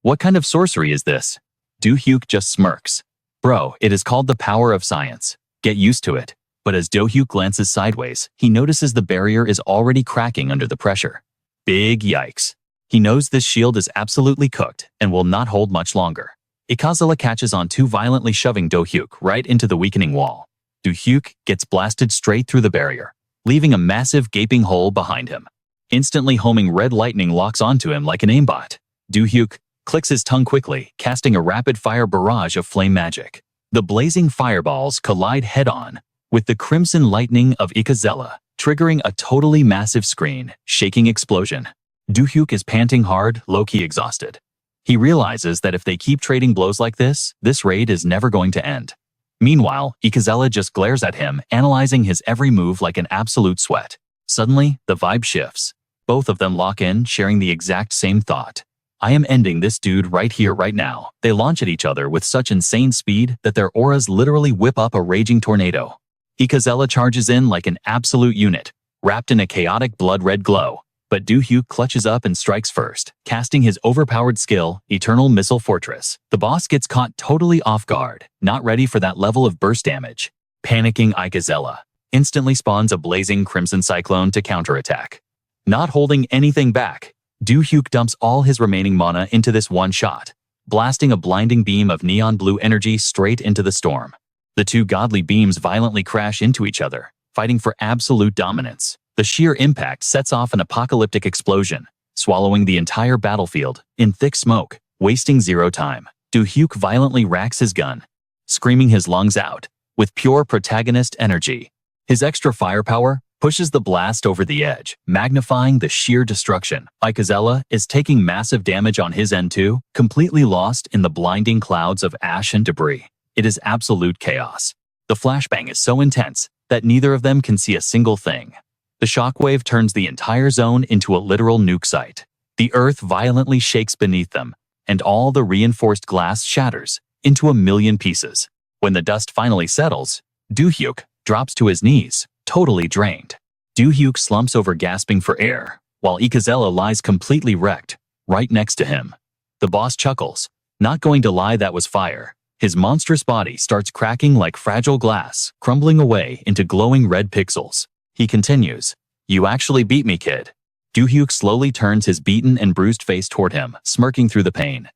"What kind of sorcery is this?" Do-hyuk just smirks. "Bro, it is called the power of science. Get used to it." But as Do-hyuk glances sideways, he notices the barrier is already cracking under the pressure. Big yikes. He knows this shield is absolutely cooked and will not hold much longer. Ikazella catches on too violently, shoving Do-hyuk right into the weakening wall. Do-hyuk gets blasted straight through the barrier, leaving a massive gaping hole behind him. Instantly homing red lightning locks onto him like an aimbot. Do-hyuk clicks his tongue quickly, casting a rapid-fire barrage of flame magic. The blazing fireballs collide head-on with the crimson lightning of Ikazella, triggering a totally massive screen, shaking explosion. Do-hyuk is panting hard, low-key exhausted. He realizes that if they keep trading blows like this raid is never going to end. Meanwhile, Ikazella just glares at him, analyzing his every move like an absolute sweat. Suddenly, the vibe shifts. Both of them lock in, sharing the exact same thought. "I am ending this dude right here, right now." They launch at each other with such insane speed that their auras literally whip up a raging tornado. Ikazella charges in like an absolute unit, wrapped in a chaotic blood-red glow. But Do-hyuk clutches up and strikes first, casting his overpowered skill, Eternal Missile Fortress. The boss gets caught totally off guard, not ready for that level of burst damage. Panicking Ikazella instantly spawns a blazing Crimson Cyclone to counterattack. Not holding anything back, Do-hyuk dumps all his remaining mana into this one shot, blasting a blinding beam of neon blue energy straight into the storm. The two godly beams violently crash into each other, fighting for absolute dominance. The sheer impact sets off an apocalyptic explosion, swallowing the entire battlefield in thick smoke, wasting zero time. Do-hyuk violently racks his gun, screaming his lungs out with pure protagonist energy. His extra firepower pushes the blast over the edge, magnifying the sheer destruction. Ikazella is taking massive damage on his end too, completely lost in the blinding clouds of ash and debris. It is absolute chaos. The flashbang is so intense that neither of them can see a single thing. The shockwave turns the entire zone into a literal nuke site. The earth violently shakes beneath them, and all the reinforced glass shatters into a million pieces. When the dust finally settles, Do-hyuk drops to his knees, totally drained. Do-hyuk slumps over gasping for air, while Ikazella lies completely wrecked, right next to him. The boss chuckles. Not going to lie, that was fire. His monstrous body starts cracking like fragile glass, crumbling away into glowing red pixels. He continues, "You actually beat me, kid." Do-hyuk slowly turns his beaten and bruised face toward him, smirking through the pain.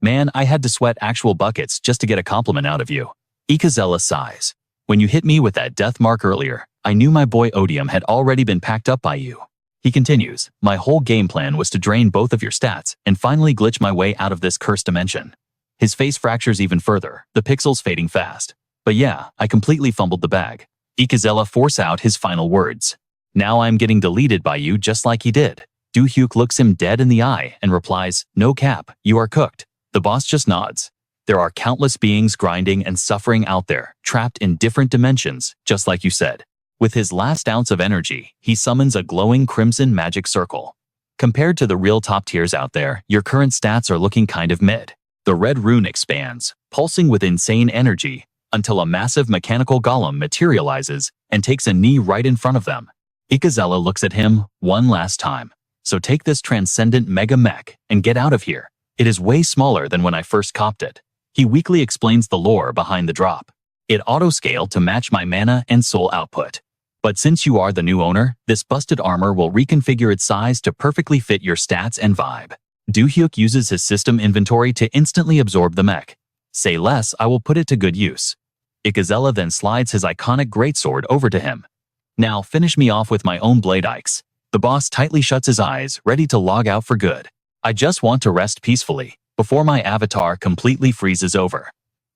"Man, I had to sweat actual buckets just to get a compliment out of you." Ikazella sighs. "When you hit me with that death mark earlier, I knew my boy Odium had already been packed up by you." He continues, "My whole game plan was to drain both of your stats and finally glitch my way out of this cursed dimension." His face fractures even further, the pixels fading fast. "But yeah, I completely fumbled the bag." Ikazella force out his final words. "Now I'm getting deleted by you just like he did." Do-hyuk looks him dead in the eye and replies, "No cap, you are cooked." The boss just nods. There are countless beings grinding and suffering out there, trapped in different dimensions, just like you said. With his last ounce of energy, he summons a glowing crimson magic circle. Compared to the real top tiers out there, your current stats are looking kind of mid. The red rune expands, pulsing with insane energy, until a massive mechanical golem materializes and takes a knee right in front of them. Ikazella looks at him one last time. "So take this transcendent mega mech and get out of here. It is way smaller than when I first copped it." He weakly explains the lore behind the drop. "It auto-scaled to match my mana and soul output. But since you are the new owner, this busted armor will reconfigure its size to perfectly fit your stats and vibe." Do-hyuk uses his system inventory to instantly absorb the mech. "Say less, I will put it to good use." Ikazella then slides his iconic greatsword over to him. "Now finish me off with my own blade, Ikes." The boss tightly shuts his eyes, ready to log out for good. "I just want to rest peacefully before my avatar completely freezes over."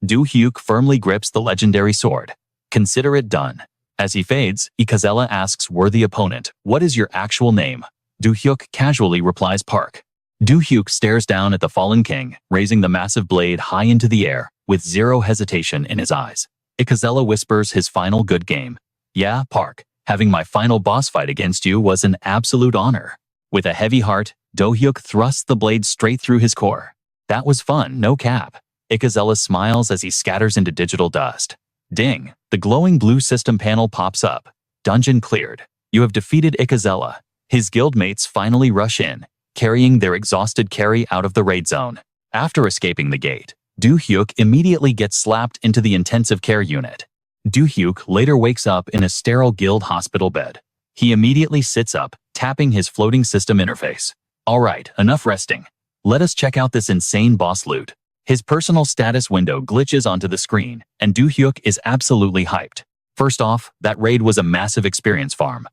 Do-hyuk firmly grips the legendary sword. "Consider it done." As he fades, Ikazella asks worthy opponent, "What is your actual name?" Do-hyuk casually replies, "Park." Do-hyuk stares down at the fallen king, raising the massive blade high into the air, with zero hesitation in his eyes. Ikazella whispers his final good game. "Yeah, Park, having my final boss fight against you was an absolute honor." With a heavy heart, Do-hyuk thrusts the blade straight through his core. "That was fun, no cap." Ikazella smiles as he scatters into digital dust. Ding! The glowing blue system panel pops up. "Dungeon cleared. You have defeated Ikazella." His guildmates finally rush in, carrying their exhausted carry out of the raid zone. After escaping the gate, Do-hyuk immediately gets slapped into the intensive care unit. Do-hyuk later wakes up in a sterile guild hospital bed. He immediately sits up, tapping his floating system interface. "Alright, enough resting. Let us check out this insane boss loot." His personal status window glitches onto the screen, and Do-hyuk is absolutely hyped. First off, that raid was a massive experience farm.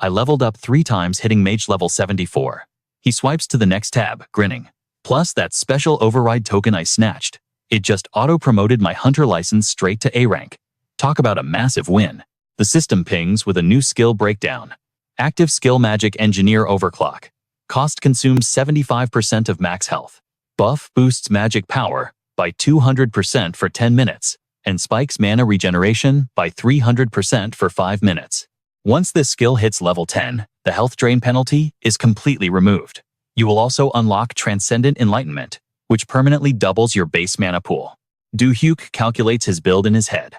I leveled up 3 times, hitting mage level 74. He swipes to the next tab, grinning. "Plus that special override token I snatched. It just auto-promoted my hunter license straight to A rank. Talk about a massive win." The system pings with a new skill breakdown. Active skill magic engineer overclock. Cost consumes 75% of max health. Buff boosts magic power by 200% for 10 minutes, and spikes mana regeneration by 300% for 5 minutes. Once this skill hits level 10, the health drain penalty is completely removed. You will also unlock Transcendent Enlightenment, which permanently doubles your base mana pool. Do-hyuk calculates his build in his head.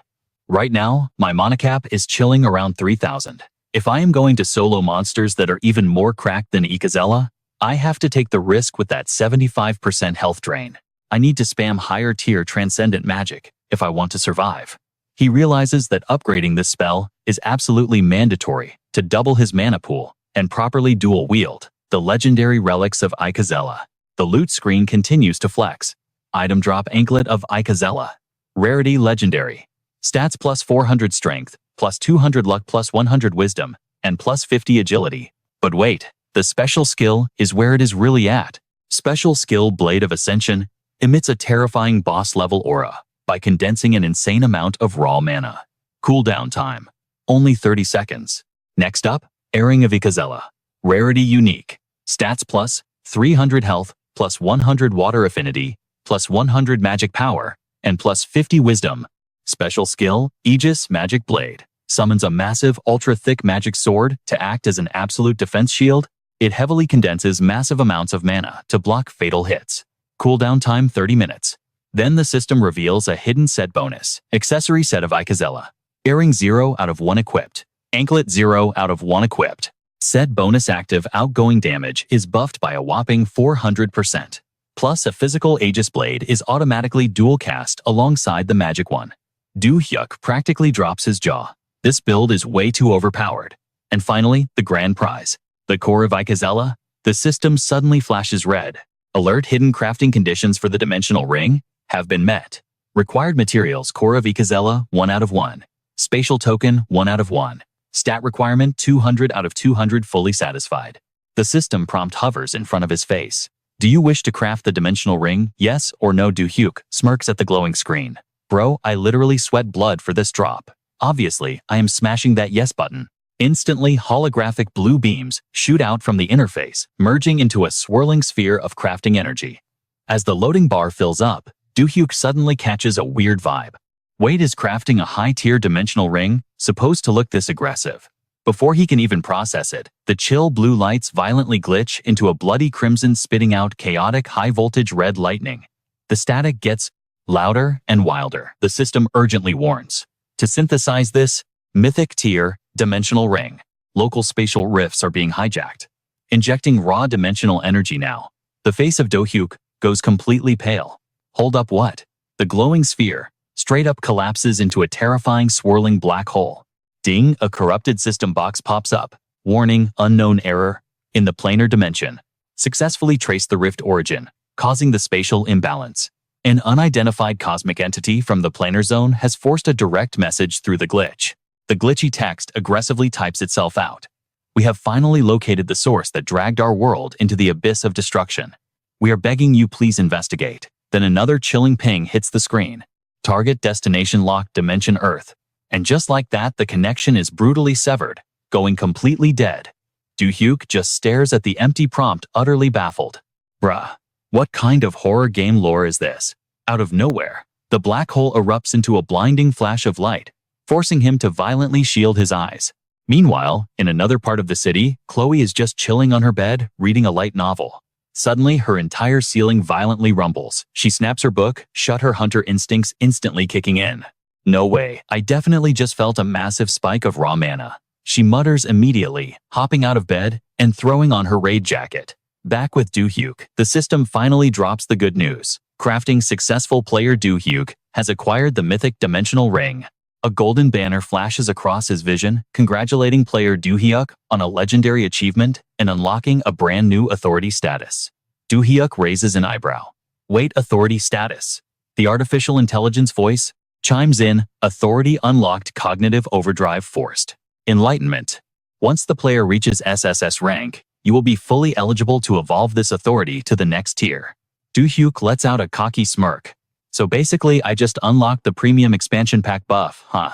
"Right now, my mana cap is chilling around 3,000. If I am going to solo monsters that are even more cracked than Ikazella, I have to take the risk with that 75% health drain. I need to spam higher tier Transcendent magic if I want to survive." He realizes that upgrading this spell is absolutely mandatory to double his mana pool and properly dual wield the legendary relics of Ikazella. The loot screen continues to flex. Item drop anklet of Ikazella. Rarity legendary. Stats plus 400 strength, plus 200 luck, plus 100 wisdom, and plus 50 agility. But wait, the special skill is where it is really at. Special skill Blade of Ascension emits a terrifying boss level aura by condensing an insane amount of raw mana. Cooldown time, only 30 seconds. Next up, Airing of Ikazella. Rarity unique. Stats plus 300 health, plus 100 water affinity, plus 100 magic power, and plus 50 wisdom. Special skill, Aegis Magic Blade. Summons a massive, ultra-thick magic sword to act as an absolute defense shield. It heavily condenses massive amounts of mana to block fatal hits. Cooldown time 30 minutes. Then the system reveals a hidden set bonus. Accessory set of Ikazella. Earring 0 out of 1 equipped. Anklet 0 out of 1 equipped. Set bonus active outgoing damage is buffed by a whopping 400%. Plus a physical Aegis Blade is automatically dual cast alongside the magic one. Do-hyuk practically drops his jaw. This build is way too overpowered. And finally, the grand prize. The core of Ikazella. The system suddenly flashes red. Alert: hidden crafting conditions for the dimensional ring have been met. Required materials: core of Ikazella 1 out of 1. Spatial token 1 out of 1. Stat requirement 200 out of 200 fully satisfied. The system prompt hovers in front of his face. Do you wish to craft the dimensional ring? Yes or no? Do-hyuk smirks at the glowing screen. Bro, I literally sweat blood for this drop. Obviously, I am smashing that yes button. Instantly, holographic blue beams shoot out from the interface, merging into a swirling sphere of crafting energy. As the loading bar fills up, Do-hyuk suddenly catches a weird vibe. Wait, is crafting a high-tier dimensional ring supposed to look this aggressive? Before he can even process it, the chill blue lights violently glitch into a bloody crimson, spitting out chaotic high-voltage red lightning. The static gets louder and wilder. The system urgently warns. To synthesize this mythic tier dimensional ring, local spatial rifts are being hijacked. Injecting raw dimensional energy now. The face of Do-hyuk goes completely pale. Hold up, what? The glowing sphere straight up collapses into a terrifying swirling black hole. Ding, a corrupted system box pops up. Warning, unknown error. In the planar dimension. Successfully trace the rift origin, causing the spatial imbalance. An unidentified cosmic entity from the planar zone has forced a direct message through the glitch. The glitchy text aggressively types itself out. We have finally located the source that dragged our world into the abyss of destruction. We are begging you, please investigate. Then another chilling ping hits the screen. Target destination locked, dimension Earth. And just like that, the connection is brutally severed, going completely dead. Do-hyuk just stares at the empty prompt, utterly baffled. Bruh, what kind of horror game lore is this? Out of nowhere, the black hole erupts into a blinding flash of light, forcing him to violently shield his eyes. Meanwhile, in another part of the city, Chloe is just chilling on her bed, reading a light novel. Suddenly, her entire ceiling violently rumbles. She snaps her book, shut, her hunter instincts instantly kicking in. No way, I definitely just felt a massive spike of raw mana. She mutters immediately, hopping out of bed and throwing on her raid jacket. Back with Do-hyuk, the system finally drops the good news. Crafting successful player Do-hyuk has acquired the mythic dimensional ring. A golden banner flashes across his vision, congratulating player Do-hyuk on a legendary achievement and unlocking a brand new authority status. Do-hyuk raises an eyebrow. Wait, authority status? The artificial intelligence voice chimes in, authority unlocked, cognitive overdrive forced. Enlightenment. Once the player reaches SSS rank, you will be fully eligible to evolve this authority to the next tier. Do-hyuk lets out a cocky smirk. So basically, I just unlocked the premium expansion pack buff, huh?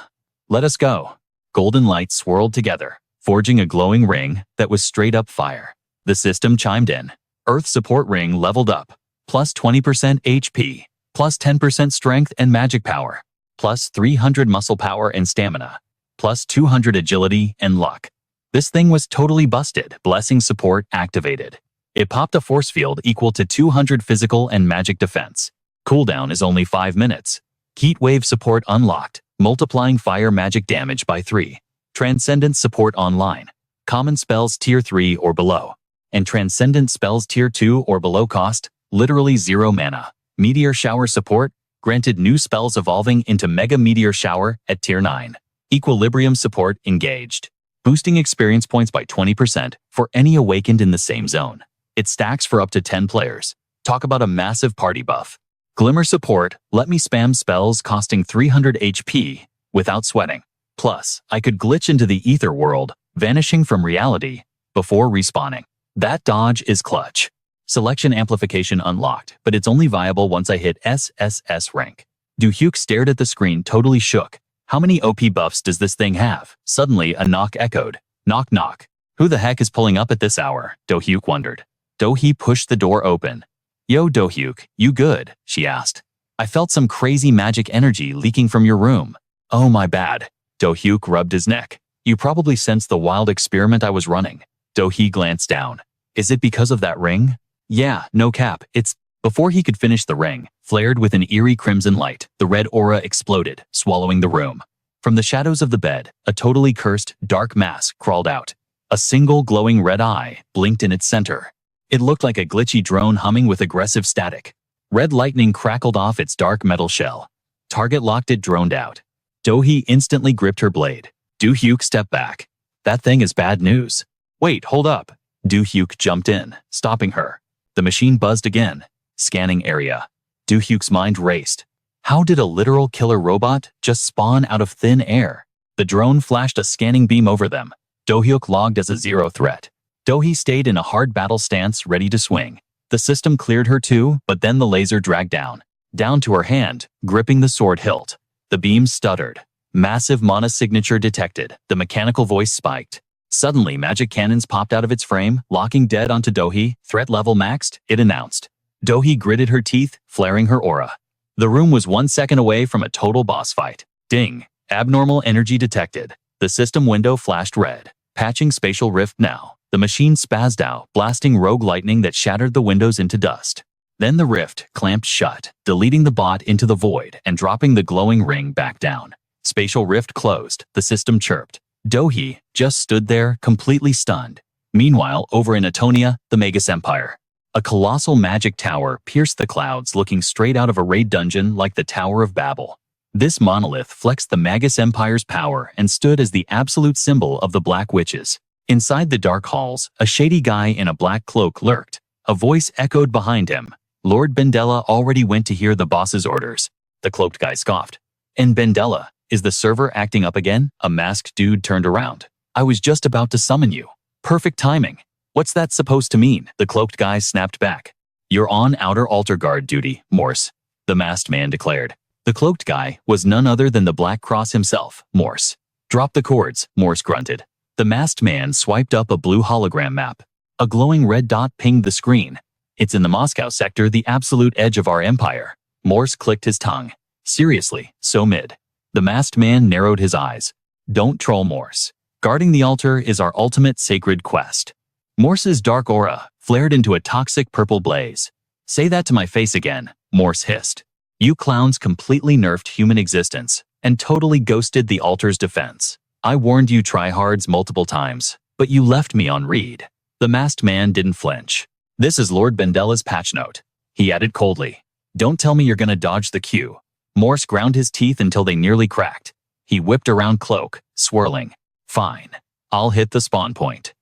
Let us go. Golden lights swirled together, forging a glowing ring that was straight up fire. The system chimed in. Earth support ring leveled up. Plus 20% HP. Plus 10% strength and magic power. Plus 300 muscle power and stamina. Plus 200 agility and luck. This thing was totally busted. Blessing support activated. It popped a force field equal to 200 physical and magic defense. Cooldown is only 5 minutes. Heat wave support unlocked, multiplying fire magic damage by 3. Transcendent support online. Common spells tier 3 or below. And transcendent spells tier 2 or below cost, literally 0 mana. Meteor shower support, granted new spells evolving into Mega Meteor Shower at tier 9. Equilibrium support engaged. Boosting experience points by 20% for any awakened in the same zone. It stacks for up to 10 players. Talk about a massive party buff. Glimmer support, let me spam spells costing 300 HP without sweating. Plus, I could glitch into the ether world, vanishing from reality before respawning. That dodge is clutch. Selection amplification unlocked, but it's only viable once I hit SSS rank. Do-hyuk stared at the screen, totally shook. How many OP buffs does this thing have? Suddenly, a knock echoed. Knock knock. Who the heck is pulling up at this hour? Do-hyuk wondered. Do-hee pushed the door open. Yo Do-hyuk, you good? She asked. I felt some crazy magic energy leaking from your room. Oh my bad. Do-hyuk rubbed his neck. You probably sensed the wild experiment I was running. Do-hee glanced down. Is it because of that ring? Yeah, no cap, it's… Before he could finish, the ring flared with an eerie crimson light. The red aura exploded, swallowing the room. From the shadows of the bed, a totally cursed, dark mass crawled out. A single glowing red eye blinked in its center. It looked like a glitchy drone humming with aggressive static. Red lightning crackled off its dark metal shell. Target locked, it droned out. Do-hee instantly gripped her blade. Do-hyuk stepped back. That thing is bad news. Wait, hold up. Do-hyuk jumped in, stopping her. The machine buzzed again, scanning area. Do-hyuk's mind raced. How did a literal killer robot just spawn out of thin air? The drone flashed a scanning beam over them. Do-hyuk logged as a zero threat. Do-hee stayed in a hard battle stance, ready to swing. The system cleared her too, but then the laser dragged down to her hand, gripping the sword hilt. The beam stuttered. Massive mana signature detected. The mechanical voice spiked. Suddenly, magic cannons popped out of its frame, locking dead onto Do-hee. Threat level maxed, it announced. Do-hee gritted her teeth, flaring her aura. The room was 1 second away from a total boss fight. Ding! Abnormal energy detected. The system window flashed red. Patching spatial rift now. The machine spazzed out, blasting rogue lightning that shattered the windows into dust. Then the rift clamped shut, deleting the bot into the void and dropping the glowing ring back down. Spatial rift closed. The system chirped. Do-hee just stood there, completely stunned. Meanwhile, over in Atonia, the Magus Empire. A colossal magic tower pierced the clouds, looking straight out of a raid dungeon like the Tower of Babel. This monolith flexed the Magus Empire's power and stood as the absolute symbol of the Black Witches. Inside the dark halls, a shady guy in a black cloak lurked. A voice echoed behind him. Lord Bendella already went to hear the boss's orders. The cloaked guy scoffed. And Bendella, is the server acting up again? A masked dude turned around. I was just about to summon you. Perfect timing. What's that supposed to mean? The cloaked guy snapped back. You're on outer altar guard duty, Morse, the masked man declared. The cloaked guy was none other than the Black Cross himself, Morse. Drop the cords, Morse grunted. The masked man swiped up a blue hologram map. A glowing red dot pinged the screen. It's in the Moscow sector, the absolute edge of our empire. Morse clicked his tongue. Seriously, so mid. The masked man narrowed his eyes. Don't troll, Morse. Guarding the altar is our ultimate sacred quest. Morse's dark aura flared into a toxic purple blaze. Say that to my face again, Morse hissed. You clowns completely nerfed human existence and totally ghosted the altar's defense. I warned you tryhards multiple times, but you left me on read. The masked man didn't flinch. This is Lord Bendella's patch note. He added coldly. Don't tell me you're gonna dodge the cue. Morse ground his teeth until they nearly cracked. He whipped around cloak, swirling. Fine. I'll hit the spawn point.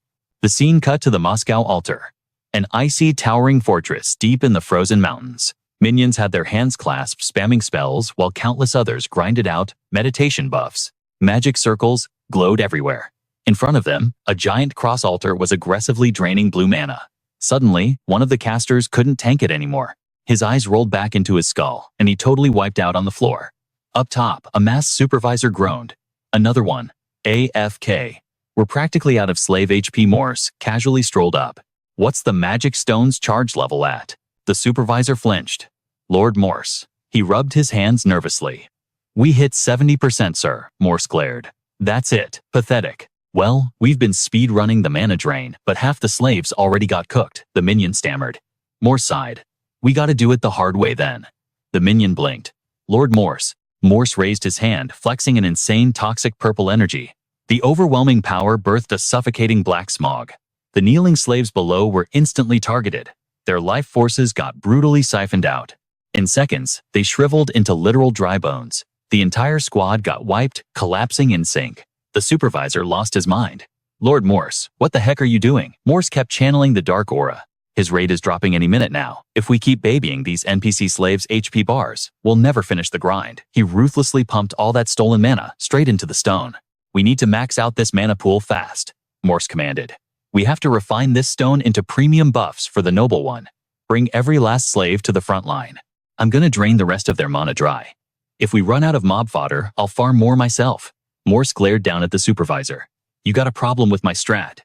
The scene cut to the Moscow altar. An icy, towering fortress deep in the frozen mountains. Minions had their hands clasped, spamming spells, while countless others grinded out meditation buffs. Magic circles glowed everywhere. In front of them, a giant cross altar was aggressively draining blue mana. Suddenly, one of the casters couldn't tank it anymore. His eyes rolled back into his skull, and he totally wiped out on the floor. Up top, a masked supervisor groaned. Another one. AFK. We're practically out of slave HP. Morse casually strolled up. What's the magic stone's charge level at? The supervisor flinched. Lord Morse. He rubbed his hands nervously. We hit 70%, sir, Morse glared. That's it. Pathetic. Well, we've been speed-running the mana drain, but half the slaves already got cooked, the minion stammered. Morse sighed. We gotta do it the hard way then. The minion blinked. Lord Morse. Morse raised his hand, flexing an insane toxic purple energy. The overwhelming power birthed a suffocating black smog. The kneeling slaves below were instantly targeted. Their life forces got brutally siphoned out. In seconds, they shriveled into literal dry bones. The entire squad got wiped, collapsing in sync. The supervisor lost his mind. Lord Morse, what the heck are you doing? Morse kept channeling the dark aura. His rate is dropping any minute now. If we keep babying these NPC slaves' HP bars, we'll never finish the grind. He ruthlessly pumped all that stolen mana straight into the stone. We need to max out this mana pool fast, Morse commanded. We have to refine this stone into premium buffs for the noble one. Bring every last slave to the front line. I'm gonna drain the rest of their mana dry. If we run out of mob fodder, I'll farm more myself. Morse glared down at the supervisor. You got a problem with my strat?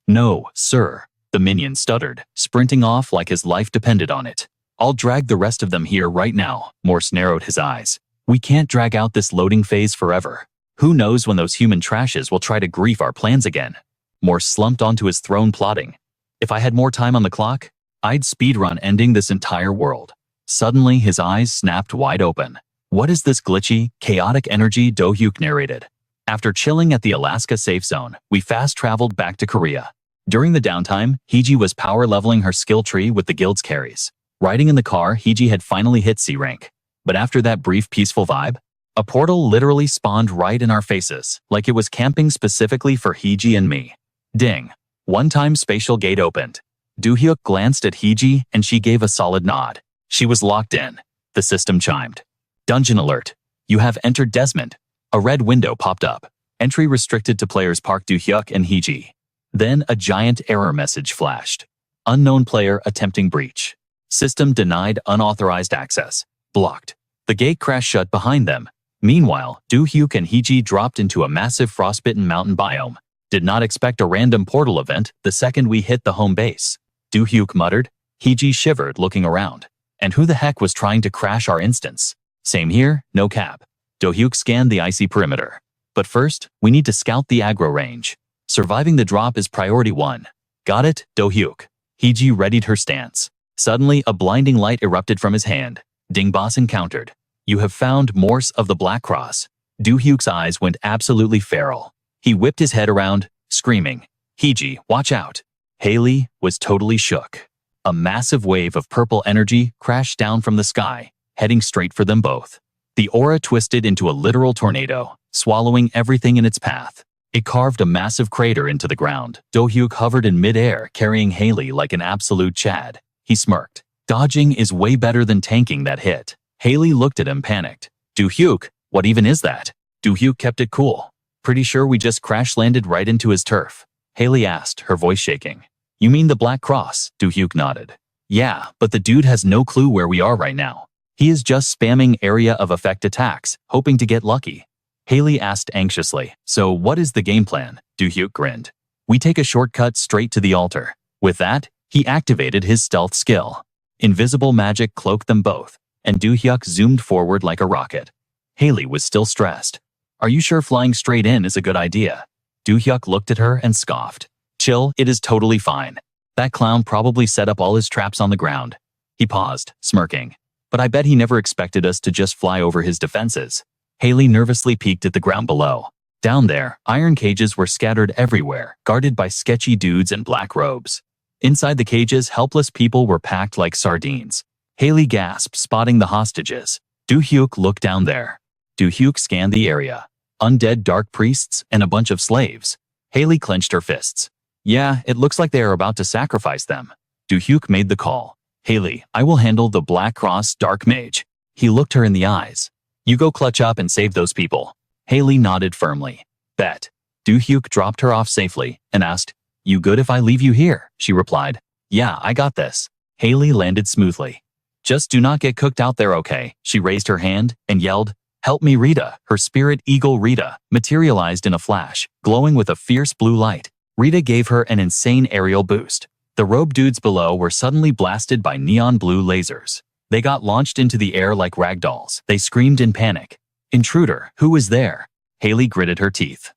No, sir, the minion stuttered, sprinting off like his life depended on it. I'll drag the rest of them here right now, Morse narrowed his eyes. We can't drag out this loading phase forever. Who knows when those human trashes will try to grief our plans again? Morse slumped onto his throne plotting. If I had more time on the clock, I'd speedrun ending this entire world. Suddenly, his eyes snapped wide open. What is this glitchy, chaotic energy? Do-hyuk narrated. After chilling at the Alaska safe zone, we fast-traveled back to Korea. During the downtime, Hiji was power-leveling her skill tree with the guild's carries. Riding in the car, Hiji had finally hit C rank. But after that brief peaceful vibe, a portal literally spawned right in our faces, like it was camping specifically for Hiji and me. Ding. One-time spatial gate opened. Do-hyuk glanced at Hiji and she gave a solid nod. She was locked in. The system chimed. Dungeon alert. You have entered Desmond. A red window popped up. Entry restricted to players Park Do-hyuk and Hiji. Then a giant error message flashed. Unknown player attempting breach. System denied unauthorized access. Blocked. The gate crashed shut behind them. Meanwhile, Do-hyuk and Hiji dropped into a massive frostbitten mountain biome. Did not expect a random portal event the second we hit the home base. Do-hyuk muttered. Hiji shivered looking around. And who the heck was trying to crash our instance? Same here, no cap. Do-hyuk scanned the icy perimeter. But first, we need to scout the aggro range. Surviving the drop is priority 1. Got it, Do-hyuk. Hiji readied her stance. Suddenly, a blinding light erupted from his hand. Dingboss encountered. You have found Morse of the Black Cross. Do-hyuk's eyes went absolutely feral. He whipped his head around, screaming, Hiji, watch out. Haley was totally shook. A massive wave of purple energy crashed down from the sky, heading straight for them both. The aura twisted into a literal tornado, swallowing everything in its path. It carved a massive crater into the ground. Do-hyuk hovered in midair, carrying Haley like an absolute Chad. He smirked. Dodging is way better than tanking that hit. Haley looked at him panicked. Do-hyuk, what even is that? Do-hyuk kept it cool. Pretty sure we just crash-landed right into his turf. Haley asked, her voice shaking. You mean the Black Cross? Do-hyuk nodded. Yeah, but the dude has no clue where we are right now. He is just spamming area of effect attacks, hoping to get lucky. Haley asked anxiously, so what is the game plan? Do-hyuk grinned. We take a shortcut straight to the altar. With that, he activated his stealth skill. Invisible magic cloaked them both, and Do-hyuk zoomed forward like a rocket. Haley was still stressed. Are you sure flying straight in is a good idea? Do-hyuk looked at her and scoffed. Chill, it is totally fine. That clown probably set up all his traps on the ground. He paused, smirking. But I bet he never expected us to just fly over his defenses. Haley nervously peeked at the ground below. Down there, iron cages were scattered everywhere, guarded by sketchy dudes in black robes. Inside the cages, helpless people were packed like sardines. Haley gasped, spotting the hostages. Do-hyuk looked down there. Do-hyuk scanned the area. Undead dark priests and a bunch of slaves. Haley clenched her fists. Yeah, it looks like they are about to sacrifice them. Do-hyuk made the call. Haley, I will handle the Black Cross Dark Mage. He looked her in the eyes. You go clutch up and save those people. Haley nodded firmly. Bet. Do-hyuk dropped her off safely and asked, You good if I leave you here? She replied. Yeah, I got this. Haley landed smoothly. Just do not get cooked out there, okay? She raised her hand and yelled, Help me, Rita. Her spirit eagle Rita materialized in a flash, glowing with a fierce blue light. Rita gave her an insane aerial boost. The robe dudes below were suddenly blasted by neon blue lasers. They got launched into the air like ragdolls. They screamed in panic. Intruder, who is there? Haley gritted her teeth.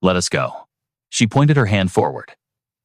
Let us go. She pointed her hand forward.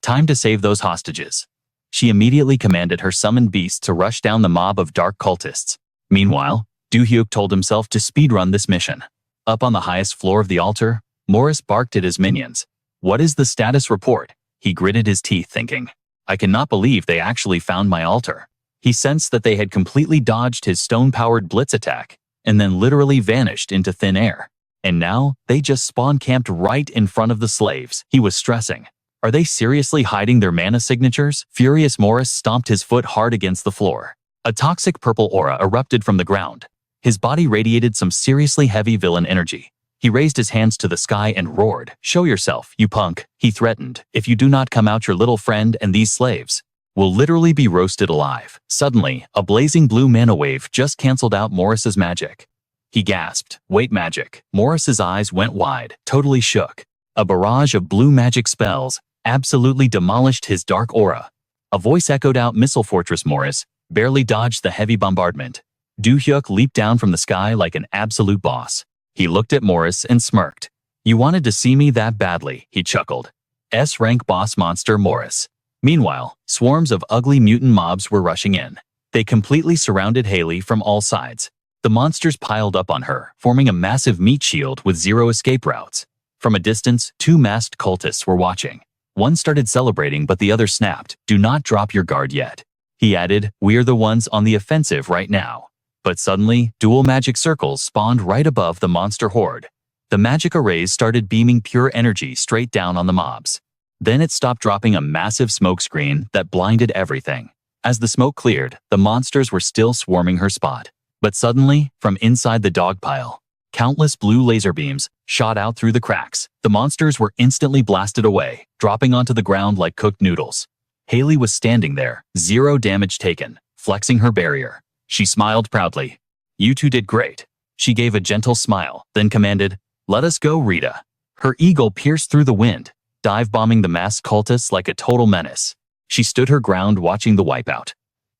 Time to save those hostages. She immediately commanded her summoned beast to rush down the mob of dark cultists. Meanwhile, Do-hyuk told himself to speedrun this mission. Up on the highest floor of the altar, Morris barked at his minions. What is the status report? He gritted his teeth, thinking. I cannot believe they actually found my altar. He sensed that they had completely dodged his stone-powered blitz attack, and then literally vanished into thin air. And now, they just spawn-camped right in front of the slaves. He was stressing. Are they seriously hiding their mana signatures? Furious Morris stomped his foot hard against the floor. A toxic purple aura erupted from the ground. His body radiated some seriously heavy villain energy. He raised his hands to the sky and roared, Show yourself, you punk, he threatened. If you do not come out, your little friend and these slaves will literally be roasted alive. Suddenly, a blazing blue mana wave just canceled out Morris's magic. He gasped, Wait, magic. Morris's eyes went wide, totally shook. A barrage of blue magic spells absolutely demolished his dark aura. A voice echoed out, "Missile Fortress Morris," barely dodged the heavy bombardment. Do-hyuk leaped down from the sky like an absolute boss. He looked at Morris and smirked. "You wanted to see me that badly," he chuckled. S-rank boss monster Morris. Meanwhile, swarms of ugly mutant mobs were rushing in. They completely surrounded Haley from all sides. The monsters piled up on her, forming a massive meat shield with 0 escape routes. From a distance, 2 masked cultists were watching. One started celebrating, but the other snapped, "Do not drop your guard yet." He added, "We're the ones on the offensive right now." But suddenly, dual magic circles spawned right above the monster horde. The magic arrays started beaming pure energy straight down on the mobs. Then it stopped, dropping a massive smoke screen that blinded everything. As the smoke cleared, the monsters were still swarming her spot. But suddenly, from inside the dog pile, countless blue laser beams shot out through the cracks. The monsters were instantly blasted away, dropping onto the ground like cooked noodles. Haley was standing there, 0 damage taken, flexing her barrier. She smiled proudly. "You two did great." She gave a gentle smile, then commanded, "Let us go, Rita." Her eagle pierced through the wind, dive-bombing the masked cultists like a total menace. She stood her ground, watching the wipeout.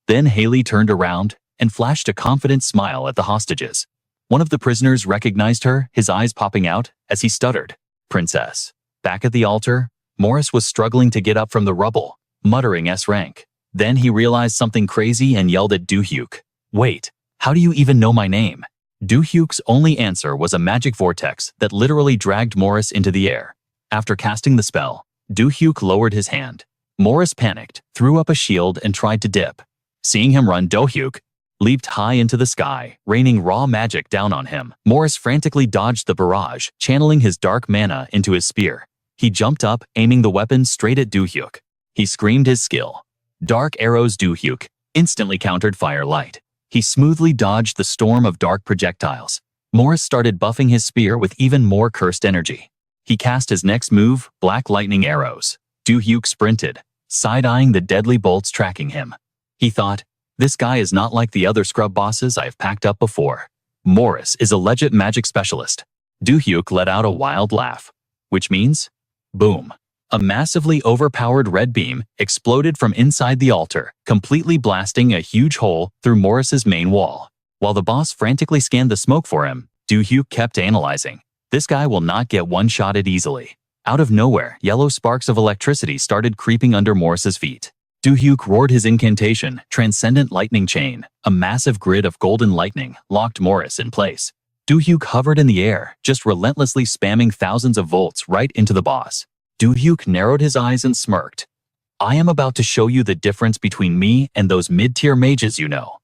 Then Haley turned around and flashed a confident smile at the hostages. One of the prisoners recognized her, his eyes popping out as he stuttered, "Princess." Back at the altar, Morris was struggling to get up from the rubble, muttering S-rank. Then he realized something crazy and yelled at Do-hyuk, "Wait, how do you even know my name?" Do-hyuk's only answer was a magic vortex that literally dragged Morris into the air. After casting the spell, Do-hyuk lowered his hand. Morris panicked, threw up a shield, and tried to dip. Seeing him run, Do-hyuk leaped high into the sky, raining raw magic down on him. Morris frantically dodged the barrage, channeling his dark mana into his spear. He jumped up, aiming the weapon straight at Do-hyuk. He screamed his skill. Dark arrows. Do-hyuk instantly countered fire light. He smoothly dodged the storm of dark projectiles. Morris started buffing his spear with even more cursed energy. He cast his next move, black lightning arrows. Do-hyuk sprinted, side-eyeing the deadly bolts tracking him. He thought, "This guy is not like the other scrub bosses I've packed up before. Morris is a legit magic specialist." Do-hyuk let out a wild laugh. Which means, boom. A massively overpowered red beam exploded from inside the altar, completely blasting a huge hole through Morris's main wall. While the boss frantically scanned the smoke for him, Do-hyuk kept analyzing. This guy will not get one-shotted easily. Out of nowhere, yellow sparks of electricity started creeping under Morris's feet. Do-hyuk roared his incantation, Transcendent Lightning Chain. A massive grid of golden lightning locked Morris in place. Do-hyuk hovered in the air, just relentlessly spamming thousands of volts right into the boss. Do-hyuk narrowed his eyes and smirked. "I am about to show you the difference between me and those mid-tier mages you know."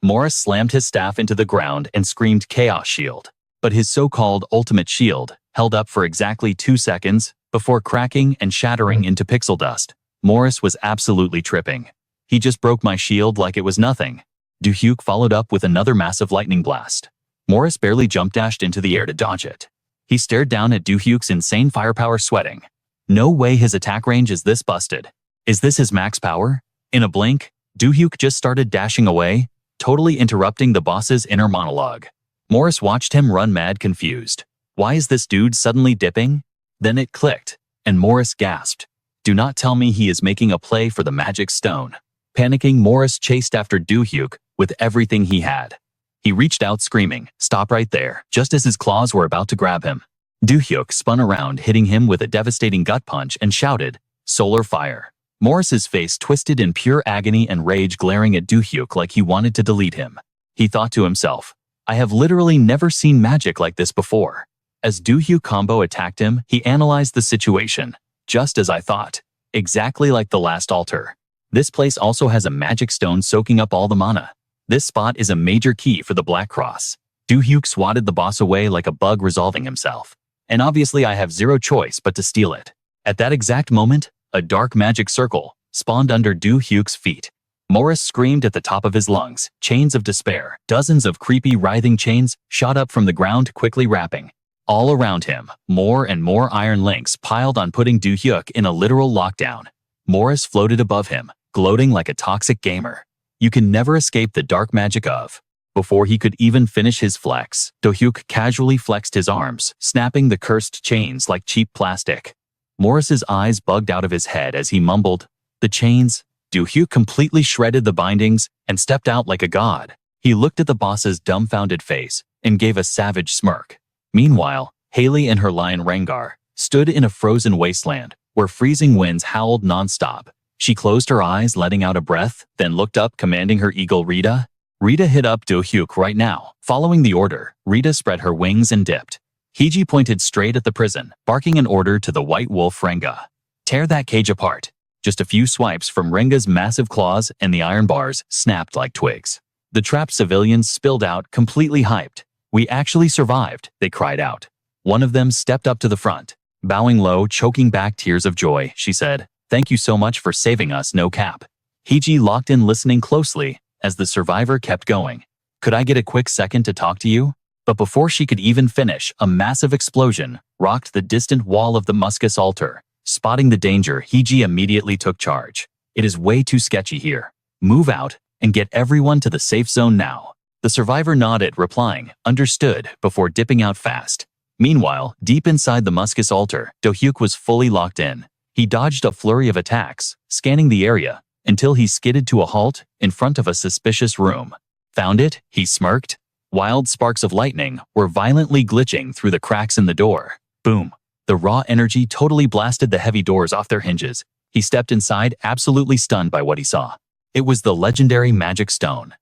Morris slammed his staff into the ground and screamed Chaos Shield. But his so-called ultimate shield held up for exactly 2 seconds before cracking and shattering into pixel dust. Morris was absolutely tripping. "He just broke my shield like it was nothing." Do-hyuk followed up with another massive lightning blast. Morris barely jump-dashed into the air to dodge it. He stared down at Do-hyuk's insane firepower, sweating. No way his attack range is this busted. Is this his max power? In a blink, Do-hyuk just started dashing away, totally interrupting the boss's inner monologue. Morris watched him run mad, confused. Why is this dude suddenly dipping? Then it clicked, and Morris gasped. Do not tell me he is making a play for the magic stone. Panicking, Morris chased after Do-hyuk with everything he had. He reached out screaming, "Stop right there," just as his claws were about to grab him. Do-hyuk spun around, hitting him with a devastating gut punch, and shouted, "Solar fire." Morris's face twisted in pure agony and rage, glaring at Do-hyuk like he wanted to delete him. He thought to himself, "I have literally never seen magic like this before." As Do-hyuk combo attacked him, he analyzed the situation. "Just as I thought. Exactly like the last altar. This place also has a magic stone soaking up all the mana. This spot is a major key for the Black Cross." Do-hyuk swatted the boss away like a bug, resolving himself. "And obviously I have zero choice but to steal it." At that exact moment, a dark magic circle spawned under Do-hyuk's feet. Morris screamed at the top of his lungs. Chains of despair, dozens of creepy writhing chains shot up from the ground, quickly wrapping. All around him, more and more iron links piled on, putting Do-hyuk in a literal lockdown. Morris floated above him, gloating like a toxic gamer. You can never escape the dark magic of Before he could even finish his flex, Do-hyuk casually flexed his arms, snapping the cursed chains like cheap plastic. Morris's eyes bugged out of his head as he mumbled, "The chains?" Do-hyuk completely shredded the bindings and stepped out like a god. He looked at the boss's dumbfounded face and gave a savage smirk. Meanwhile, Haley and her lion Rengar stood in a frozen wasteland where freezing winds howled nonstop. She closed her eyes, letting out a breath, then looked up, commanding her eagle Rita. Rita hit up Do-hyuk right now. Following the order, Rita spread her wings and dipped. Hiji pointed straight at the prison, barking an order to the white wolf Renga. "Tear that cage apart." Just a few swipes from Renga's massive claws and the iron bars snapped like twigs. The trapped civilians spilled out, completely hyped. "We actually survived," they cried out. One of them stepped up to the front. Bowing low, choking back tears of joy, she said, "Thank you so much for saving us, no cap." Hiji locked in, listening closely as the survivor kept going. "Could I get a quick second to talk to you?" But before she could even finish, a massive explosion rocked the distant wall of the Muscus altar. Spotting the danger, Hiji immediately took charge. "It is way too sketchy here. Move out and get everyone to the safe zone now." The survivor nodded, replying, "Understood," before dipping out fast. Meanwhile, deep inside the Muscus altar, Do-hyuk was fully locked in. He dodged a flurry of attacks, scanning the area, until he skidded to a halt in front of a suspicious room. "Found it?" he smirked. Wild sparks of lightning were violently glitching through the cracks in the door. Boom! The raw energy totally blasted the heavy doors off their hinges. He stepped inside, absolutely stunned by what he saw. It was the legendary magic stone.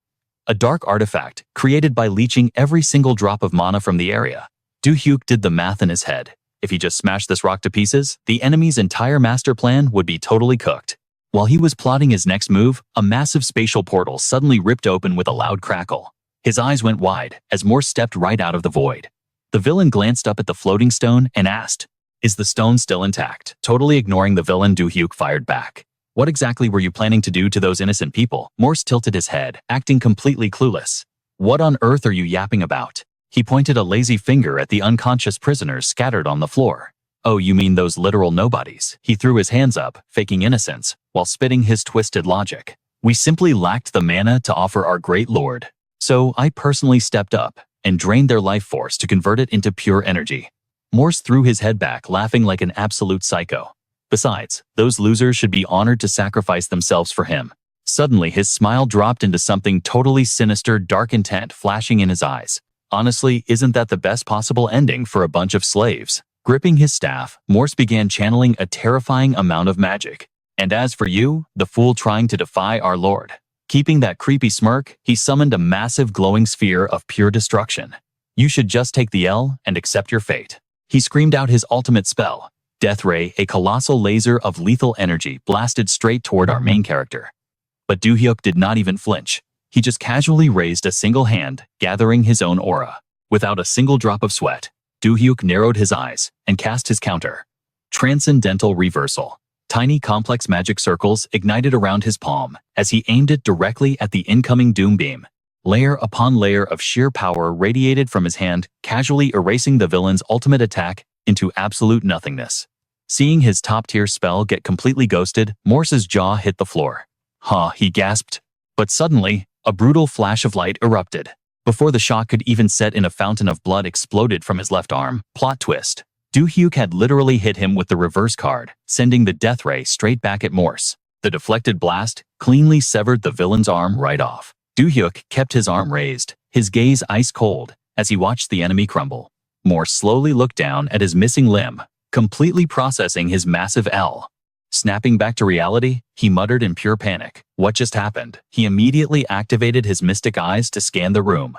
A dark artifact created by leeching every single drop of mana from the area. Do-hyuk did the math in his head. If he just smashed this rock to pieces, the enemy's entire master plan would be totally cooked. While he was plotting his next move, a massive spatial portal suddenly ripped open with a loud crackle. His eyes went wide as Morse stepped right out of the void. The villain glanced up at the floating stone and asked, "Is the stone still intact?" Totally ignoring the villain, Do-hyuk fired back. "What exactly were you planning to do to those innocent people?" Morse tilted his head, acting completely clueless. "What on earth are you yapping about?" He pointed a lazy finger at the unconscious prisoners scattered on the floor. "Oh, you mean those literal nobodies?" He threw his hands up, faking innocence, while spitting his twisted logic. "We simply lacked the mana to offer our great lord. So I personally stepped up and drained their life force to convert it into pure energy." Morse threw his head back, laughing like an absolute psycho. "Besides, those losers should be honored to sacrifice themselves for him." Suddenly, his smile dropped into something totally sinister, dark intent flashing in his eyes. "Honestly, isn't that the best possible ending for a bunch of slaves?" Gripping his staff, Morse began channeling a terrifying amount of magic. "And as for you, the fool trying to defy our lord." Keeping that creepy smirk, he summoned a massive glowing sphere of pure destruction. "You should just take the L and accept your fate." He screamed out his ultimate spell. Death Ray, a colossal laser of lethal energy, blasted straight toward our main character. But Do-hyuk did not even flinch. He just casually raised a single hand, gathering his own aura. Without a single drop of sweat, Do-hyuk narrowed his eyes and cast his counter. Transcendental Reversal. Tiny complex magic circles ignited around his palm as he aimed it directly at the incoming doom beam. Layer upon layer of sheer power radiated from his hand, casually erasing the villain's ultimate attack into absolute nothingness. Seeing his top-tier spell get completely ghosted, Morse's jaw hit the floor. "Huh," he gasped. But suddenly, a brutal flash of light erupted. Before the shock could even set in, a fountain of blood exploded from his left arm. Plot twist. Do-hyuk had literally hit him with the reverse card, sending the death ray straight back at Morse. The deflected blast cleanly severed the villain's arm right off. Do-hyuk kept his arm raised, his gaze ice cold, as he watched the enemy crumble. Morse slowly looked down at his missing limb, completely processing his massive L. Snapping back to reality, he muttered in pure panic. What just happened? He immediately activated his mystic eyes to scan the room.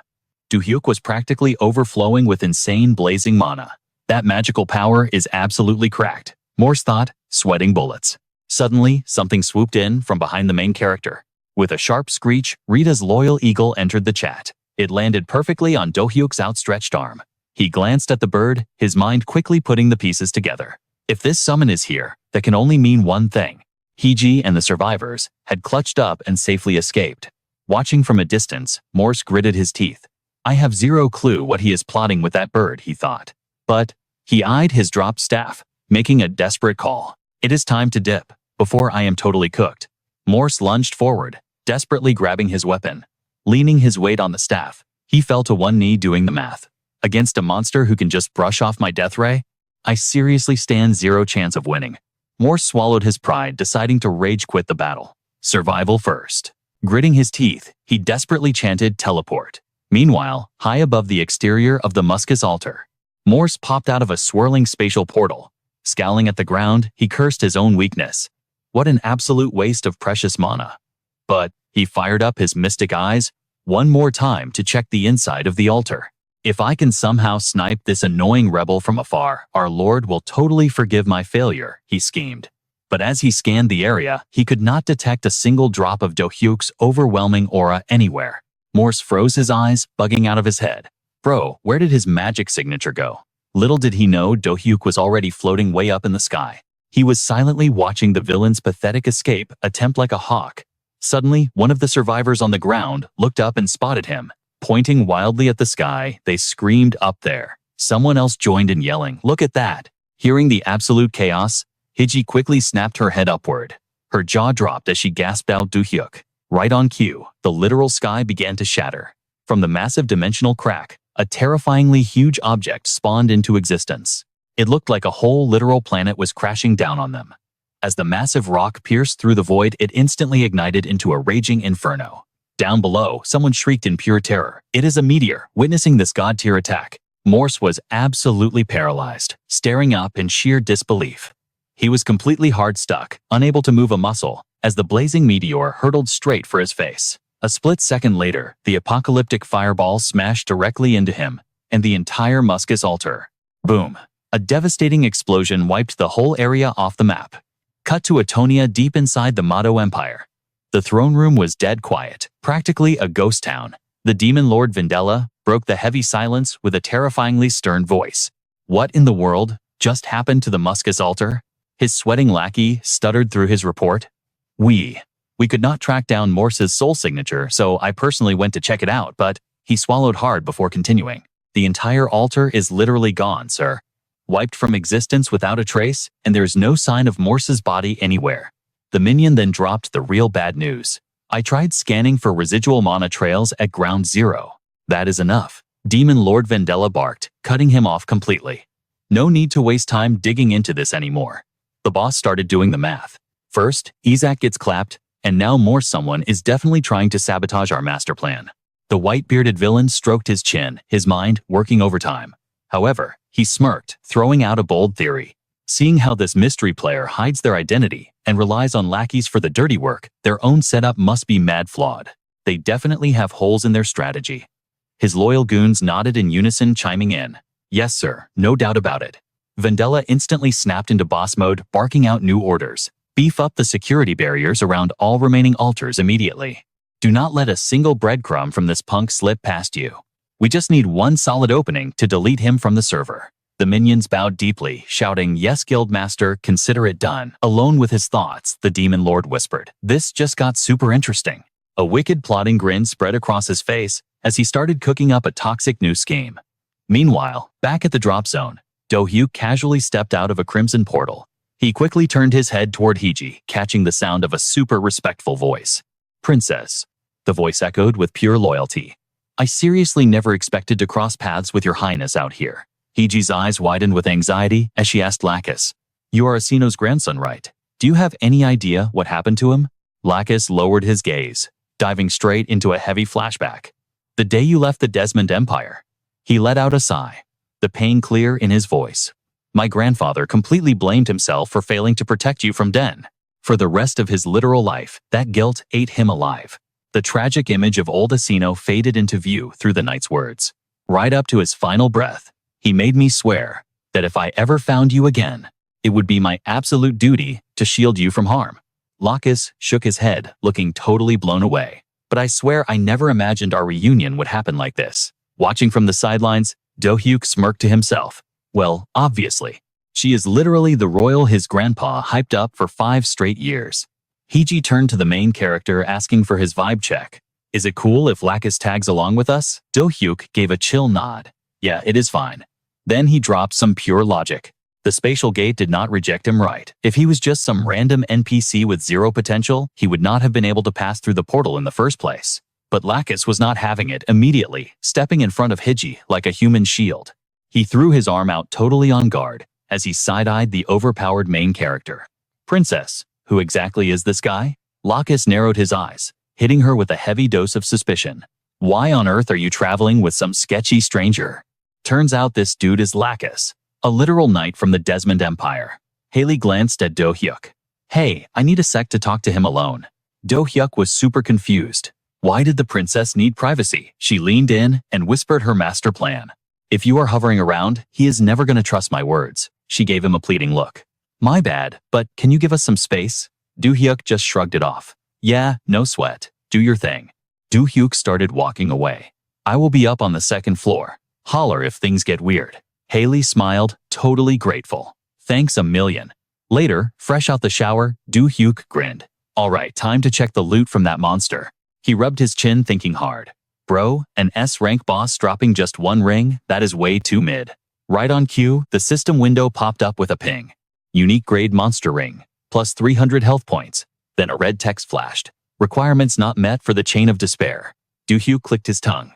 Do-hyuk was practically overflowing with insane blazing mana. That magical power is absolutely cracked, Morse thought, sweating bullets. Suddenly, something swooped in from behind the main character. With a sharp screech, Rita's loyal eagle entered the chat. It landed perfectly on Do-hyuk's outstretched arm. He glanced at the bird, his mind quickly putting the pieces together. If this summon is here, that can only mean one thing. Hiji and the survivors had clutched up and safely escaped. Watching from a distance, Morse gritted his teeth. I have zero clue what he is plotting with that bird, he thought. But he eyed his dropped staff, making a desperate call. It is time to dip, before I am totally cooked. Morse lunged forward, desperately grabbing his weapon. Leaning his weight on the staff, he fell to one knee doing the math. Against a monster who can just brush off my death ray? I seriously stand zero chance of winning. Morse swallowed his pride, deciding to rage quit the battle. Survival first. Gritting his teeth, he desperately chanted teleport. Meanwhile, high above the exterior of the Muscus altar, Morse popped out of a swirling spatial portal. Scowling at the ground, he cursed his own weakness. What an absolute waste of precious mana. But he fired up his mystic eyes one more time to check the inside of the altar. If I can somehow snipe this annoying rebel from afar, our Lord will totally forgive my failure, he schemed. But as he scanned the area, he could not detect a single drop of Do-hyuk's overwhelming aura anywhere. Morse froze his eyes, bugging out of his head. Bro, where did his magic signature go? Little did he know Do-hyuk was already floating way up in the sky. He was silently watching the villain's pathetic escape attempt like a hawk. Suddenly, one of the survivors on the ground looked up and spotted him. Pointing wildly at the sky, they screamed up there. Someone else joined in yelling, "Look at that!" Hearing the absolute chaos, Hiji quickly snapped her head upward. Her jaw dropped as she gasped out Do-hyuk. Right on cue, the literal sky began to shatter. From the massive dimensional crack, a terrifyingly huge object spawned into existence. It looked like a whole literal planet was crashing down on them. As the massive rock pierced through the void, it instantly ignited into a raging inferno. Down below, someone shrieked in pure terror. "It is a meteor!" Witnessing this god-tier attack, Morse was absolutely paralyzed, staring up in sheer disbelief. He was completely hard-stuck, unable to move a muscle, as the blazing meteor hurtled straight for his face. A split second later, the apocalyptic fireball smashed directly into him, and the entire Muscus altar. Boom! A devastating explosion wiped the whole area off the map. Cut to Atonia deep inside the Mado Empire. The throne room was dead quiet, practically a ghost town. The demon lord Vendela broke the heavy silence with a terrifyingly stern voice. What in the world just happened to the Muscus altar? His sweating lackey stuttered through his report. We could not track down Morse's soul signature, so I personally went to check it out, but he swallowed hard before continuing. The entire altar is literally gone, sir. Wiped from existence without a trace, and there's no sign of Morse's body anywhere. The minion then dropped the real bad news. I tried scanning for residual mana trails at ground zero. That is enough. Demon Lord Vendela barked, cutting him off completely. No need to waste time digging into this anymore. The boss started doing the math. First, Isaac gets clapped, and now more someone is definitely trying to sabotage our master plan. The white-bearded villain stroked his chin, his mind working overtime. However, he smirked, throwing out a bold theory. Seeing how this mystery player hides their identity and relies on lackeys for the dirty work, their own setup must be mad flawed. They definitely have holes in their strategy. His loyal goons nodded in unison, chiming in. Yes, sir, no doubt about it. Vendela instantly snapped into boss mode, barking out new orders. Beef up the security barriers around all remaining altars immediately. Do not let a single breadcrumb from this punk slip past you. We just need one solid opening to delete him from the server. The minions bowed deeply, shouting, "Yes, Guildmaster, consider it done." Alone with his thoughts, the demon lord whispered, "This just got super interesting." A wicked plotting grin spread across his face as he started cooking up a toxic new scheme. Meanwhile, back at the drop zone, Do-hyuk casually stepped out of a crimson portal. He quickly turned his head toward Hiji, catching the sound of a super respectful voice. "Princess," the voice echoed with pure loyalty. "I seriously never expected to cross paths with your highness out here." Hiji's eyes widened with anxiety as she asked Lacus, "You are Asino's grandson, right? Do you have any idea what happened to him?" Lacus lowered his gaze, diving straight into a heavy flashback. "The day you left the Desmond Empire." He let out a sigh, the pain clear in his voice. "My grandfather completely blamed himself for failing to protect you from Den. For the rest of his literal life, that guilt ate him alive." The tragic image of old Asino faded into view through the knight's words. Right up to his final breath, he made me swear that if I ever found you again, it would be my absolute duty to shield you from harm. Lacus shook his head, looking totally blown away. "But I swear I never imagined our reunion would happen like this." Watching from the sidelines, Do-hyuk smirked to himself. Well, obviously. She is literally the royal his grandpa hyped up for 5 straight years. Hiji turned to the main character, asking for his vibe check. "Is it cool if Lacus tags along with us?" Do-hyuk gave a chill nod. "Yeah, it is fine." Then he dropped some pure logic. The spatial gate did not reject him right. If he was just some random NPC with zero potential, he would not have been able to pass through the portal in the first place. But Lacus was not having it immediately, stepping in front of Hiji like a human shield. He threw his arm out totally on guard as he side-eyed the overpowered main character. Princess, who exactly is this guy? Lacus narrowed his eyes, hitting her with a heavy dose of suspicion. Why on earth are you traveling with some sketchy stranger? Turns out this dude is Lacus, a literal knight from the Desmond Empire. Haley glanced at Do-hyuk. Hey, I need a sec to talk to him alone. Do-hyuk was super confused. Why did the princess need privacy? She leaned in and whispered her master plan. If you are hovering around, he is never going to trust my words. She gave him a pleading look. My bad, but can you give us some space? Do-hyuk just shrugged it off. Yeah, no sweat. Do your thing. Do-hyuk started walking away. I will be up on the second floor. Holler if things get weird. Haley smiled, totally grateful. Thanks a million. Later, fresh out the shower, Do-hyuk grinned. All right, time to check the loot from that monster. He rubbed his chin thinking hard. Bro, an S-rank boss dropping just one ring? That is way too mid. Right on cue, the system window popped up with a ping. Unique grade monster ring, plus 300 health points. Then a red text flashed. Requirements not met for the Chain of Despair. Do-hyuk clicked his tongue.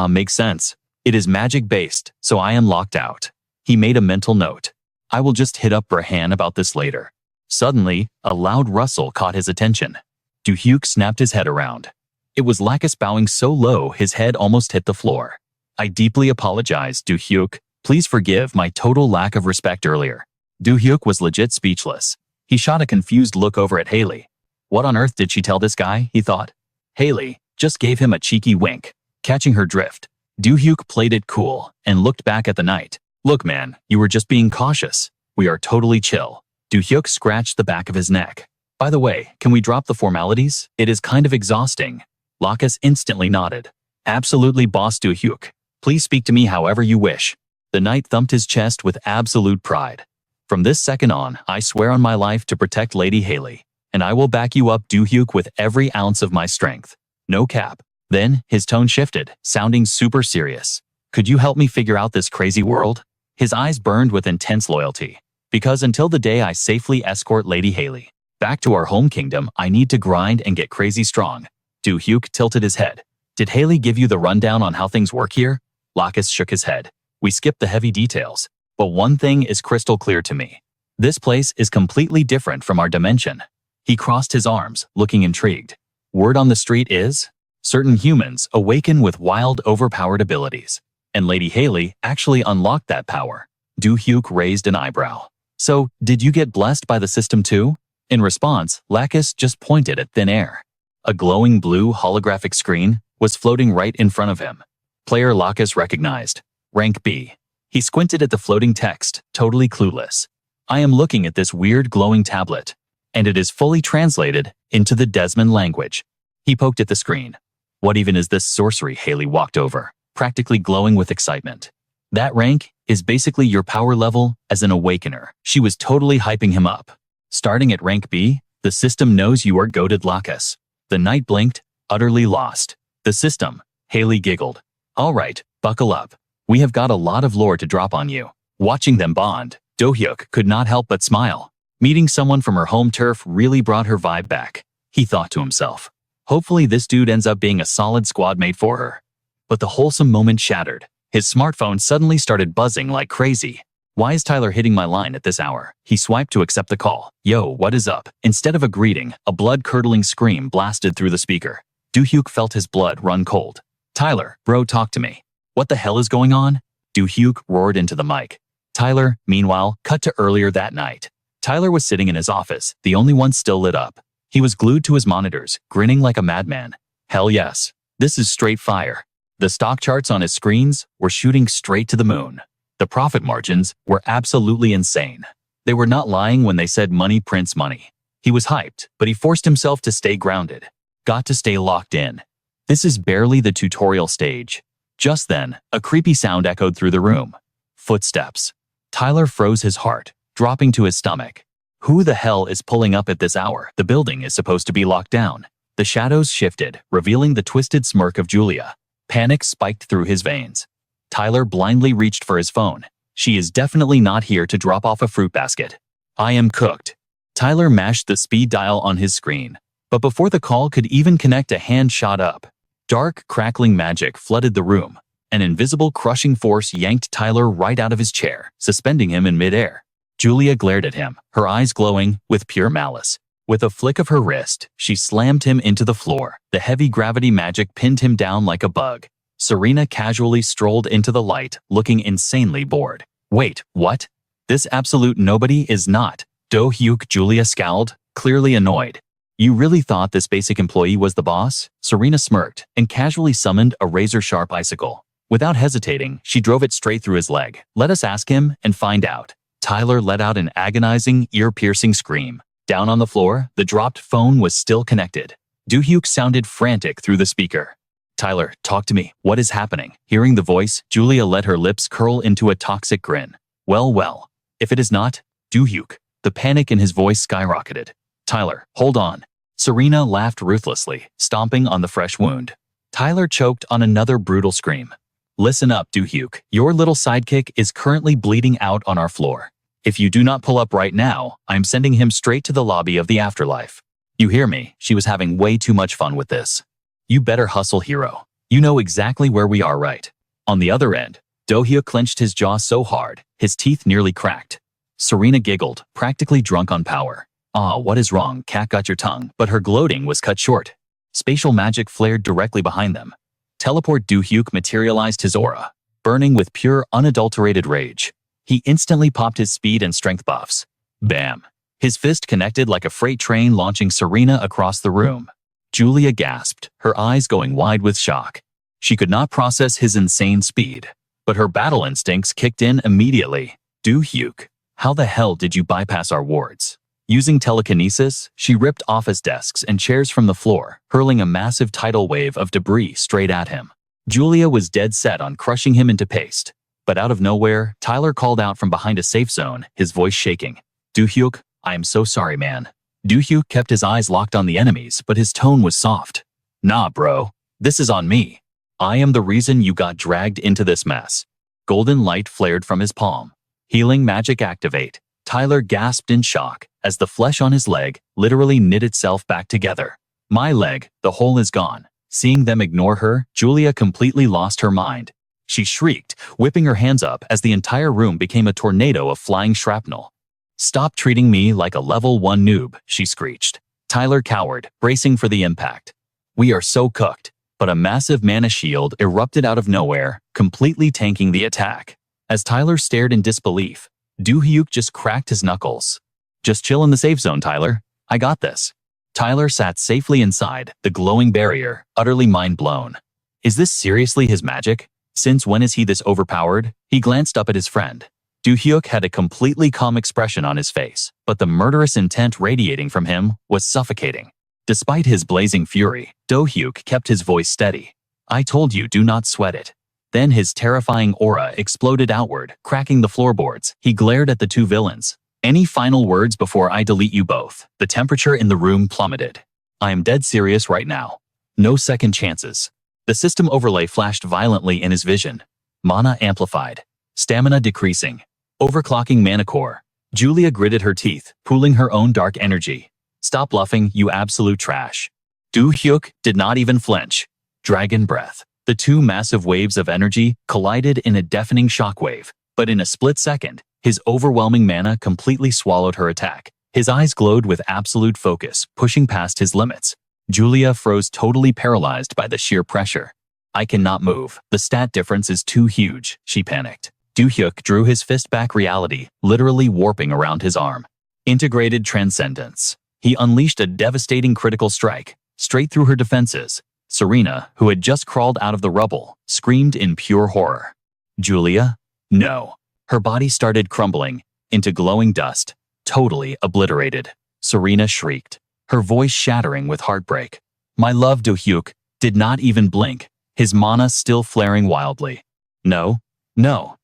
Makes sense. It is magic-based, so I am locked out. He made a mental note. I will just hit up Brahan about this later. Suddenly, a loud rustle caught his attention. Do-hyuk snapped his head around. It was Lacus bowing so low his head almost hit the floor. I deeply apologize, Do-hyuk. Please forgive my total lack of respect earlier. Do-hyuk was legit speechless. He shot a confused look over at Haley. What on earth did she tell this guy, he thought. Haley just gave him a cheeky wink. Catching her drift, Do-hyuk played it cool and looked back at the knight. Look man, you were just being cautious. We are totally chill. Do-hyuk scratched the back of his neck. By the way, can we drop the formalities? It is kind of exhausting. Lacus instantly nodded. Absolutely, boss Do-hyuk. Please speak to me however you wish. The knight thumped his chest with absolute pride. From this second on, I swear on my life to protect Lady Haley, and I will back you up, Do-hyuk, with every ounce of my strength. No cap. Then, his tone shifted, sounding super serious. Could you help me figure out this crazy world? His eyes burned with intense loyalty. Because until the day I safely escort Lady Haley back to our home kingdom, I need to grind and get crazy strong. Do-hyuk tilted his head. Did Haley give you the rundown on how things work here? Lacus shook his head. We skipped the heavy details. But one thing is crystal clear to me. This place is completely different from our dimension. He crossed his arms, looking intrigued. Word on the street is, certain humans awaken with wild, overpowered abilities. And Lady Haley actually unlocked that power. Do-hyuk raised an eyebrow. So, did you get blessed by the system too? In response, Lacus just pointed at thin air. A glowing blue holographic screen was floating right in front of him. Player Lacus recognized. Rank B. He squinted at the floating text, totally clueless. I am looking at this weird glowing tablet, and it is fully translated into the Desmond language. He poked at the screen. What even is this sorcery? Haley walked over, practically glowing with excitement. That rank is basically your power level as an awakener. She was totally hyping him up. Starting at rank B, the system knows you are goated, Lacus. The knight blinked, utterly lost. The system, Haley giggled. All right, buckle up. We have got a lot of lore to drop on you. Watching them bond, Do-hyuk could not help but smile. Meeting someone from her home turf really brought her vibe back. He thought to himself. Hopefully this dude ends up being a solid squad mate for her. But the wholesome moment shattered. His smartphone suddenly started buzzing like crazy. Why is Tyler hitting my line at this hour? He swiped to accept the call. Yo, what is up? Instead of a greeting, a blood-curdling scream blasted through the speaker. Do-hyuk felt his blood run cold. Tyler, bro, talk to me. What the hell is going on? Do-hyuk roared into the mic. Tyler, meanwhile, cut to earlier that night. Tyler was sitting in his office, the only one still lit up. He was glued to his monitors, grinning like a madman. Hell yes. This is straight fire. The stock charts on his screens were shooting straight to the moon. The profit margins were absolutely insane. They were not lying when they said money prints money. He was hyped, but he forced himself to stay grounded. Got to stay locked in. This is barely the tutorial stage. Just then, a creepy sound echoed through the room. Footsteps. Tyler froze his heart, dropping to his stomach. Who the hell is pulling up at this hour? The building is supposed to be locked down. The shadows shifted, revealing the twisted smirk of Julia. Panic spiked through his veins. Tyler blindly reached for his phone. She is definitely not here to drop off a fruit basket. I am cooked. Tyler mashed the speed dial on his screen. But before the call could even connect, a hand shot up. Dark, crackling magic flooded the room. An invisible crushing force yanked Tyler right out of his chair, suspending him in midair. Julia glared at him, her eyes glowing with pure malice. With a flick of her wrist, she slammed him into the floor. The heavy gravity magic pinned him down like a bug. Serena casually strolled into the light, looking insanely bored. Wait, what? This absolute nobody is not Do-hyuk. Julia scowled, clearly annoyed. You really thought this basic employee was the boss? Serena smirked and casually summoned a razor-sharp icicle. Without hesitating, she drove it straight through his leg. Let us ask him and find out. Tyler let out an agonizing, ear-piercing scream. Down on the floor, the dropped phone was still connected. Do-hyuk sounded frantic through the speaker. Tyler, talk to me. What is happening? Hearing the voice, Julia let her lips curl into a toxic grin. Well, if it is not Do-hyuk. The panic in his voice skyrocketed. Tyler, hold on. Serena laughed ruthlessly, stomping on the fresh wound. Tyler choked on another brutal scream. Listen up, Do-hyuk. Your little sidekick is currently bleeding out on our floor. If you do not pull up right now, I'm sending him straight to the lobby of the afterlife. You hear me? She was having way too much fun with this. You better hustle, hero. You know exactly where we are, right? On the other end, Do-hyuk clenched his jaw so hard, his teeth nearly cracked. Serena giggled, practically drunk on power. Ah, what is wrong? Cat got your tongue, but her gloating was cut short. Spatial magic flared directly behind them. Teleport. Do-hyuk materialized his aura, burning with pure, unadulterated rage. He instantly popped his speed and strength buffs. Bam! His fist connected like a freight train, launching Serena across the room. Julia gasped, her eyes going wide with shock. She could not process his insane speed, but her battle instincts kicked in immediately. Do-hyuk, how the hell did you bypass our wards? Using telekinesis, she ripped office desks and chairs from the floor, hurling a massive tidal wave of debris straight at him. Julia was dead set on crushing him into paste. But out of nowhere, Tyler called out from behind a safe zone, his voice shaking. Do-hyuk, I am so sorry, man. Do-hyuk kept his eyes locked on the enemies, but his tone was soft. Nah, bro. This is on me. I am the reason you got dragged into this mess. Golden light flared from his palm. Healing magic activate. Tyler gasped in shock as the flesh on his leg literally knit itself back together. My leg, the hole is gone. Seeing them ignore her, Julia completely lost her mind. She shrieked, whipping her hands up as the entire room became a tornado of flying shrapnel. Stop treating me like a level 1 noob, she screeched. Tyler cowered, bracing for the impact. We are so cooked, but a massive mana shield erupted out of nowhere, completely tanking the attack. As Tyler stared in disbelief, Do-hyuk just cracked his knuckles. Just chill in the safe zone, Tyler. I got this. Tyler sat safely inside the glowing barrier, utterly mind-blown. Is this seriously his magic? Since when is he this overpowered? He glanced up at his friend. Do-hyuk had a completely calm expression on his face, but the murderous intent radiating from him was suffocating. Despite his blazing fury, Do-hyuk kept his voice steady. I told you, do not sweat it. Then his terrifying aura exploded outward, cracking the floorboards. He glared at the two villains. Any final words before I delete you both? The temperature in the room plummeted. I am dead serious right now. No second chances. The system overlay flashed violently in his vision. Mana amplified. Stamina decreasing. Overclocking mana core. Julia gritted her teeth, pooling her own dark energy. Stop bluffing, you absolute trash. Do-hyuk did not even flinch. Dragon breath. The two massive waves of energy collided in a deafening shockwave, but in a split second, his overwhelming mana completely swallowed her attack. His eyes glowed with absolute focus, pushing past his limits. Julia froze, totally paralyzed by the sheer pressure. I cannot move. The stat difference is too huge, she panicked. Do-hyuk drew his fist back, reality literally warping around his arm. Integrated transcendence. He unleashed a devastating critical strike, straight through her defenses. Serena, who had just crawled out of the rubble, screamed in pure horror. Julia? No. Her body started crumbling into glowing dust, totally obliterated. Serena shrieked, her voice shattering with heartbreak. My love, Do-hyuk did not even blink, his mana still flaring wildly. No,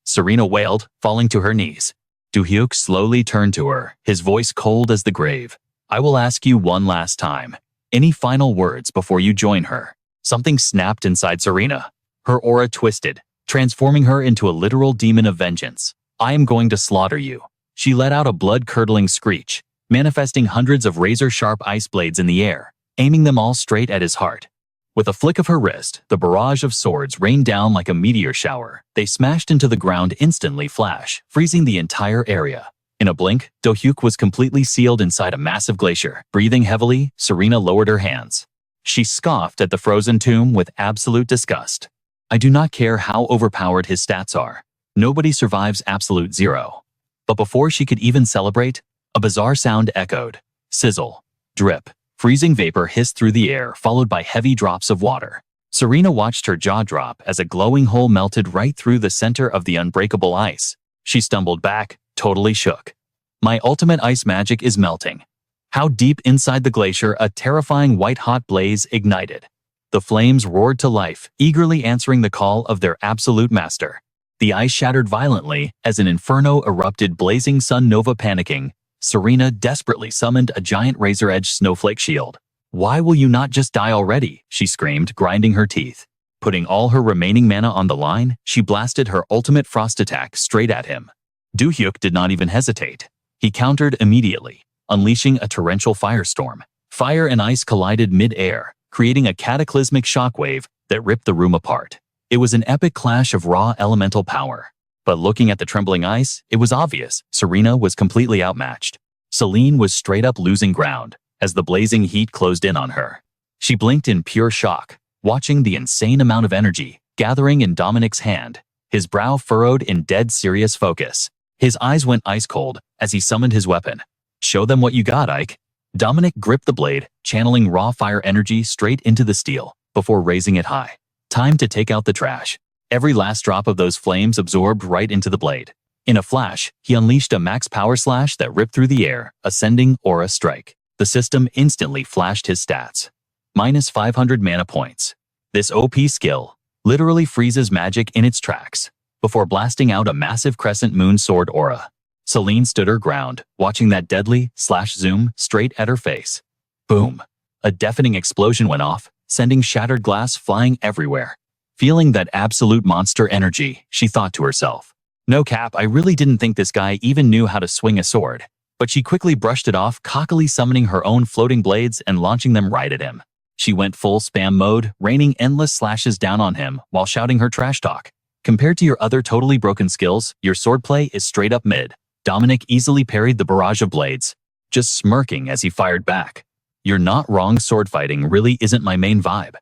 Serena wailed, falling to her knees. Do-hyuk slowly turned to her, his voice cold as the grave. I will ask you one last time. Any final words before you join her? Something snapped inside Serena. Her aura twisted, transforming her into a literal demon of vengeance. I am going to slaughter you. She let out a blood-curdling screech, manifesting hundreds of razor-sharp ice blades in the air, aiming them all straight at his heart. With a flick of her wrist, the barrage of swords rained down like a meteor shower. They smashed into the ground instantly freezing the entire area. In a blink, Do-hyuk was completely sealed inside a massive glacier. Breathing heavily, Serena lowered her hands. She scoffed at the frozen tomb with absolute disgust. I do not care how overpowered his stats are. Nobody survives absolute zero. But before she could even celebrate, a bizarre sound echoed. Sizzle. Drip. Freezing vapor hissed through the air, followed by heavy drops of water. Serena watched her jaw drop as a glowing hole melted right through the center of the unbreakable ice. She stumbled back, totally shook. My ultimate ice magic is melting. How deep inside the glacier a terrifying white-hot blaze ignited. The flames roared to life, eagerly answering the call of their absolute master. The ice shattered violently as an inferno erupted, blazing sun nova panicking. Serena desperately summoned a giant razor-edged snowflake shield. Why will you not just die already? She screamed, grinding her teeth. Putting all her remaining mana on the line, she blasted her ultimate frost attack straight at him. Do-hyuk did not even hesitate. He countered immediately, unleashing a torrential firestorm. Fire and ice collided mid-air, creating a cataclysmic shockwave that ripped the room apart. It was an epic clash of raw elemental power. But looking at the trembling ice, it was obvious Serena was completely outmatched. Celine was straight up losing ground as the blazing heat closed in on her. She blinked in pure shock, watching the insane amount of energy gathering in Dominic's hand, his brow furrowed in dead serious focus. His eyes went ice cold as he summoned his weapon. Show them what you got, Ike. Dominic gripped the blade, channeling raw fire energy straight into the steel before raising it high. Time to take out the trash. Every last drop of those flames absorbed right into the blade. In a flash, he unleashed a max power slash that ripped through the air, ascending aura strike. The system instantly flashed his stats. Minus 500 mana points. This OP skill literally freezes magic in its tracks before blasting out a massive crescent moon sword aura. Celine stood her ground, watching that deadly zoom straight at her face. Boom. A deafening explosion went off, sending shattered glass flying everywhere. Feeling that absolute monster energy, she thought to herself. No cap, I really didn't think this guy even knew how to swing a sword. But she quickly brushed it off, cockily summoning her own floating blades and launching them right at him. She went full spam mode, raining endless slashes down on him while shouting her trash talk. Compared to your other totally broken skills, your swordplay is straight up mid. Dominic easily parried the barrage of blades, just smirking as he fired back. You're not wrong, sword fighting really isn't my main vibe.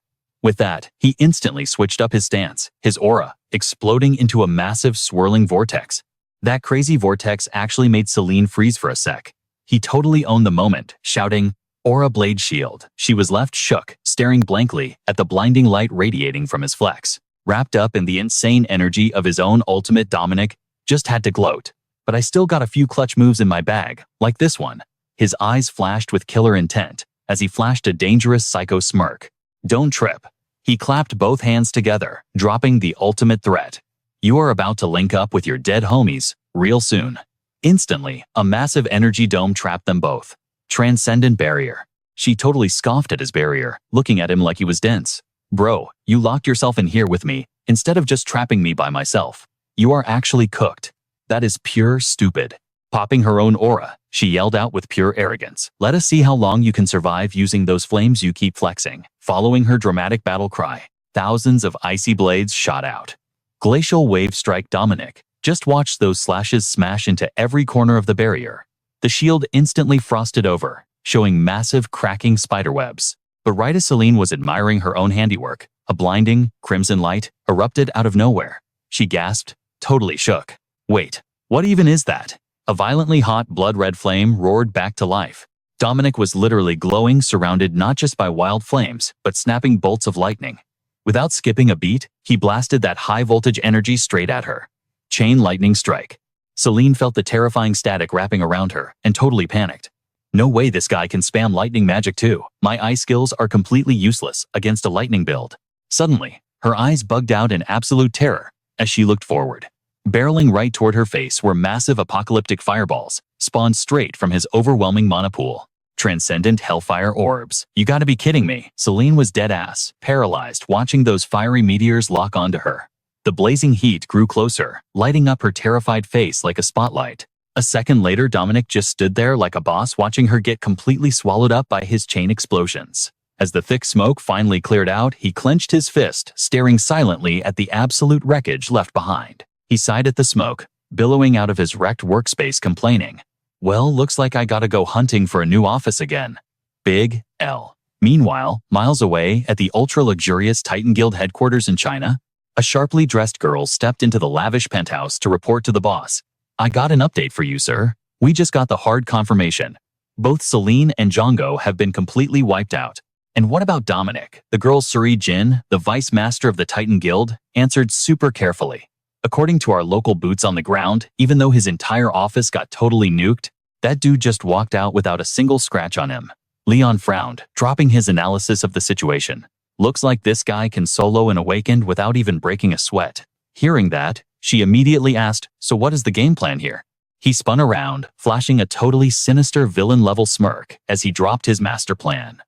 With that, he instantly switched up his stance, his aura exploding into a massive swirling vortex. That crazy vortex actually made Celine freeze for a sec. He totally owned the moment, shouting, Aura Blade Shield. She was left shook, staring blankly at the blinding light radiating from his flex. Wrapped up in the insane energy of his own ultimate, Dominic just had to gloat. But I still got a few clutch moves in my bag, like this one. His eyes flashed with killer intent as he flashed a dangerous psycho smirk. Don't trip. He clapped both hands together, dropping the ultimate threat. You are about to link up with your dead homies, real soon. Instantly, a massive energy dome trapped them both. Transcendent barrier. She totally scoffed at his barrier, looking at him like he was dense. Bro, you locked yourself in here with me, instead of just trapping me by myself. You are actually cooked. That is pure stupid. Popping her own aura, she yelled out with pure arrogance. Let us see how long you can survive using those flames you keep flexing. Following her dramatic battle cry, thousands of icy blades shot out. Glacial wave strike Dominic. Just watch those slashes smash into every corner of the barrier. The shield instantly frosted over, showing massive cracking spiderwebs. But right as Celine was admiring her own handiwork, a blinding, crimson light erupted out of nowhere. She gasped, totally shook. Wait, what even is that? A violently hot blood-red flame roared back to life. Dominic was literally glowing, surrounded not just by wild flames, but snapping bolts of lightning. Without skipping a beat, he blasted that high-voltage energy straight at her. Chain lightning strike. Celine felt the terrifying static wrapping around her and totally panicked. No way this guy can spam lightning magic too. My ice skills are completely useless against a lightning build. Suddenly, her eyes bugged out in absolute terror as she looked forward. Barreling right toward her face were massive apocalyptic fireballs, spawned straight from his overwhelming mana pool. Transcendent hellfire orbs. You gotta be kidding me. Celine was dead ass, paralyzed, watching those fiery meteors lock onto her. The blazing heat grew closer, lighting up her terrified face like a spotlight. A second later, Dominic just stood there like a boss, watching her get completely swallowed up by his chain explosions. As the thick smoke finally cleared out, he clenched his fist, staring silently at the absolute wreckage left behind. He sighed at the smoke, billowing out of his wrecked workspace, complaining, "Well, looks like I gotta go hunting for a new office again. Big L." Meanwhile, miles away at the ultra-luxurious Titan Guild headquarters in China, a sharply dressed girl stepped into the lavish penthouse to report to the boss. "I got an update for you, sir. We just got the hard confirmation. Both Celine and Django have been completely wiped out." "And what about Dominic?" The girl Suri Jin, the vice master of the Titan Guild, answered super carefully. "According to our local boots on the ground, even though his entire office got totally nuked, that dude just walked out without a single scratch on him." Leon frowned, dropping his analysis of the situation. "Looks like this guy can solo an awakened without even breaking a sweat." Hearing that, she immediately asked, "So what is the game plan here?" He spun around, flashing a totally sinister villain-level smirk as he dropped his master plan.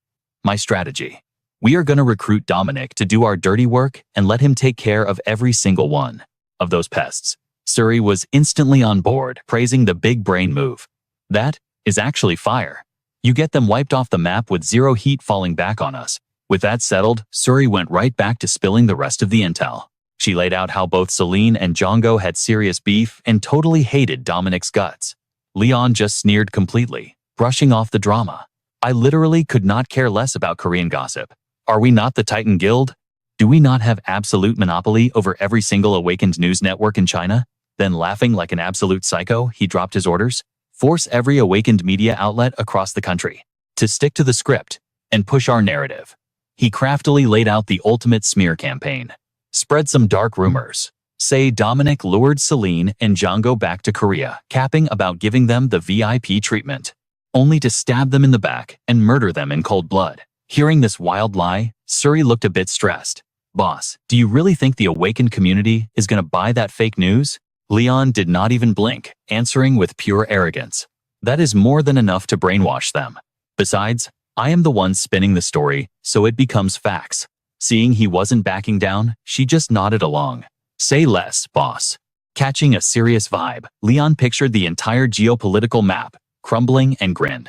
"My strategy. We are gonna recruit Dominic to do our dirty work and let him take care of every single one of those pests." Suri was instantly on board, praising the big brain move. "That is actually fire. You get them wiped off the map with zero heat falling back on us." With that settled, Suri went right back to spilling the rest of the intel. She laid out how both Celine and Django had serious beef and totally hated Dominic's guts. Leon just sneered completely, brushing off the drama. "I literally could not care less about Korean gossip. Are we not the Titan Guild? Do we not have absolute monopoly over every single awakened news network in China?" Then, laughing like an absolute psycho, he dropped his orders. "Force every awakened media outlet across the country to stick to the script and push our narrative." He craftily laid out the ultimate smear campaign. Spread some dark rumors. Say Dominic lured Celine and Django back to Korea, capping about giving them the VIP treatment, only to stab them in the back and murder them in cold blood. Hearing this wild lie, Suri looked a bit stressed. "Boss, do you really think the awakened community is gonna buy that fake news?" Leon did not even blink, answering with pure arrogance. "That is more than enough to brainwash them. Besides, I am the one spinning the story, so it becomes facts." Seeing he wasn't backing down, she just nodded along. "Say less, boss." Catching a serious vibe, Leon pictured the entire geopolitical map, crumbling, and grinned.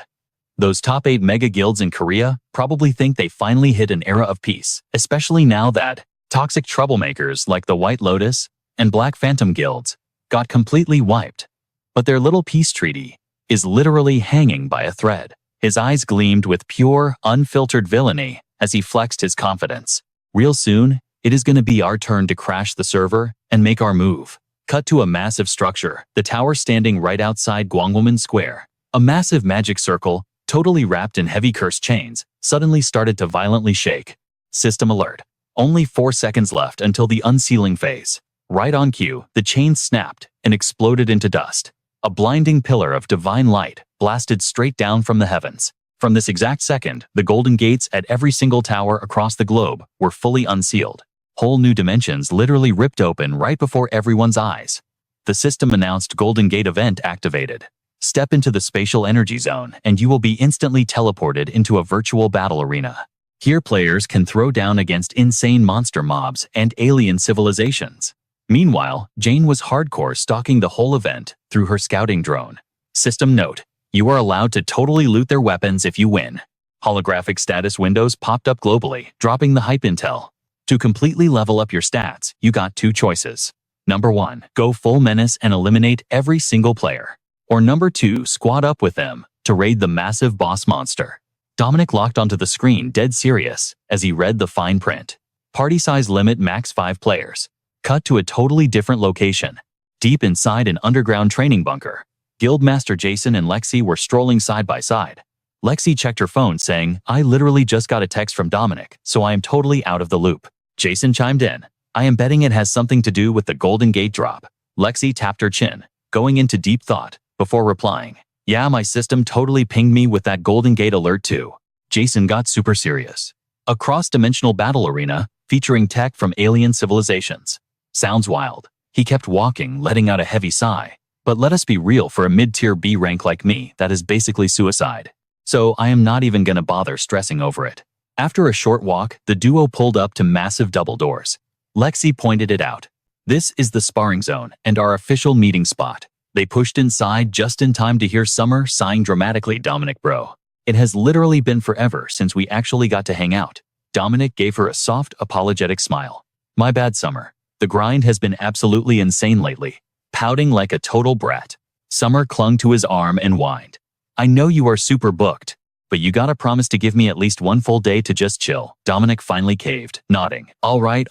Those top 8 mega guilds in Korea probably think they finally hit an era of peace, especially now that toxic troublemakers like the White Lotus and Black Phantom guilds got completely wiped. But their little peace treaty is literally hanging by a thread. His eyes gleamed with pure, unfiltered villainy as he flexed his confidence. "Real soon, it is going to be our turn to crash the server and make our move." Cut to a massive structure, the tower standing right outside Gwangwon Square. A massive magic circle, totally wrapped in heavy cursed chains, suddenly started to violently shake. System alert. Only 4 seconds left until the unsealing phase. Right on cue, the chains snapped and exploded into dust. A blinding pillar of divine light blasted straight down from the heavens. From this exact second, the golden gates at every single tower across the globe were fully unsealed. Whole new dimensions literally ripped open right before everyone's eyes. The system announced Golden Gate event activated. Step into the spatial energy zone and you will be instantly teleported into a virtual battle arena. Here players can throw down against insane monster mobs and alien civilizations. Meanwhile, Jane was hardcore stalking the whole event through her scouting drone. System note: you are allowed to totally loot their weapons if you win. Holographic status windows popped up globally, dropping the hype intel. To completely level up your stats, you got 2 choices. Number 1, go full menace and eliminate every single player. Or number 2, squad up with them to raid the massive boss monster. Dominic locked onto the screen dead serious as he read the fine print. Party size limit max 5 players. Cut to a totally different location. Deep inside an underground training bunker, Guildmaster Jason and Lexi were strolling side by side. Lexi checked her phone saying, "I literally just got a text from Dominic, so I am totally out of the loop." Jason chimed in, "I am betting it has something to do with the Golden Gate drop." Lexi tapped her chin, going into deep thought, before replying, "Yeah, my system totally pinged me with that Golden Gate alert too." Jason got super serious. A cross-dimensional battle arena featuring tech from alien civilizations. Sounds wild. He kept walking, letting out a heavy sigh. But let us be real, for a mid-tier B rank like me, that is basically suicide. So I am not even gonna bother stressing over it. After a short walk, the duo pulled up to massive double doors. Lexi pointed it out. "This is the sparring zone and our official meeting spot." They pushed inside just in time to hear Summer sighing dramatically. "Dominic bro, It has literally been forever since we actually got to hang out. Dominic gave her a soft, apologetic smile. My bad, Summer. The grind has been absolutely insane lately. Pouting like a total brat. Summer clung to his arm and whined. I know you are super booked, but you gotta promise to give me at least one full day to just chill. Dominic finally caved, nodding. All right,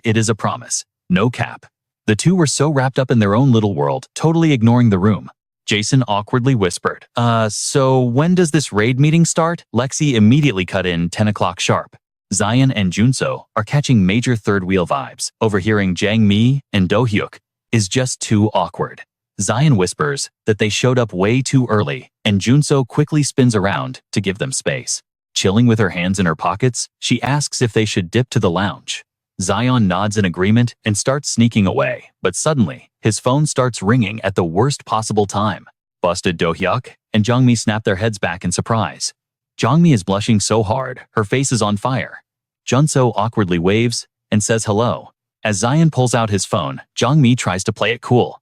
it is a promise. No cap. The two were so wrapped up in their own little world, totally ignoring the room. Jason awkwardly whispered, so when does this raid meeting start? Lexi immediately cut in 10 o'clock sharp. Zion and Junso are catching major third wheel vibes. Overhearing Jang Mi and Do-hyuk is just too awkward. Zion whispers that they showed up way too early, and Junso quickly spins around to give them space. Chilling with her hands in her pockets, she asks if they should dip to the lounge. Zion nods in agreement and starts sneaking away, but suddenly, his phone starts ringing at the worst possible time. Busted Do-hyuk and Jongmi snap their heads back in surprise. Jongmi is blushing so hard, her face is on fire. Junso awkwardly waves and says hello. As Zion pulls out his phone, Jongmi tries to play it cool.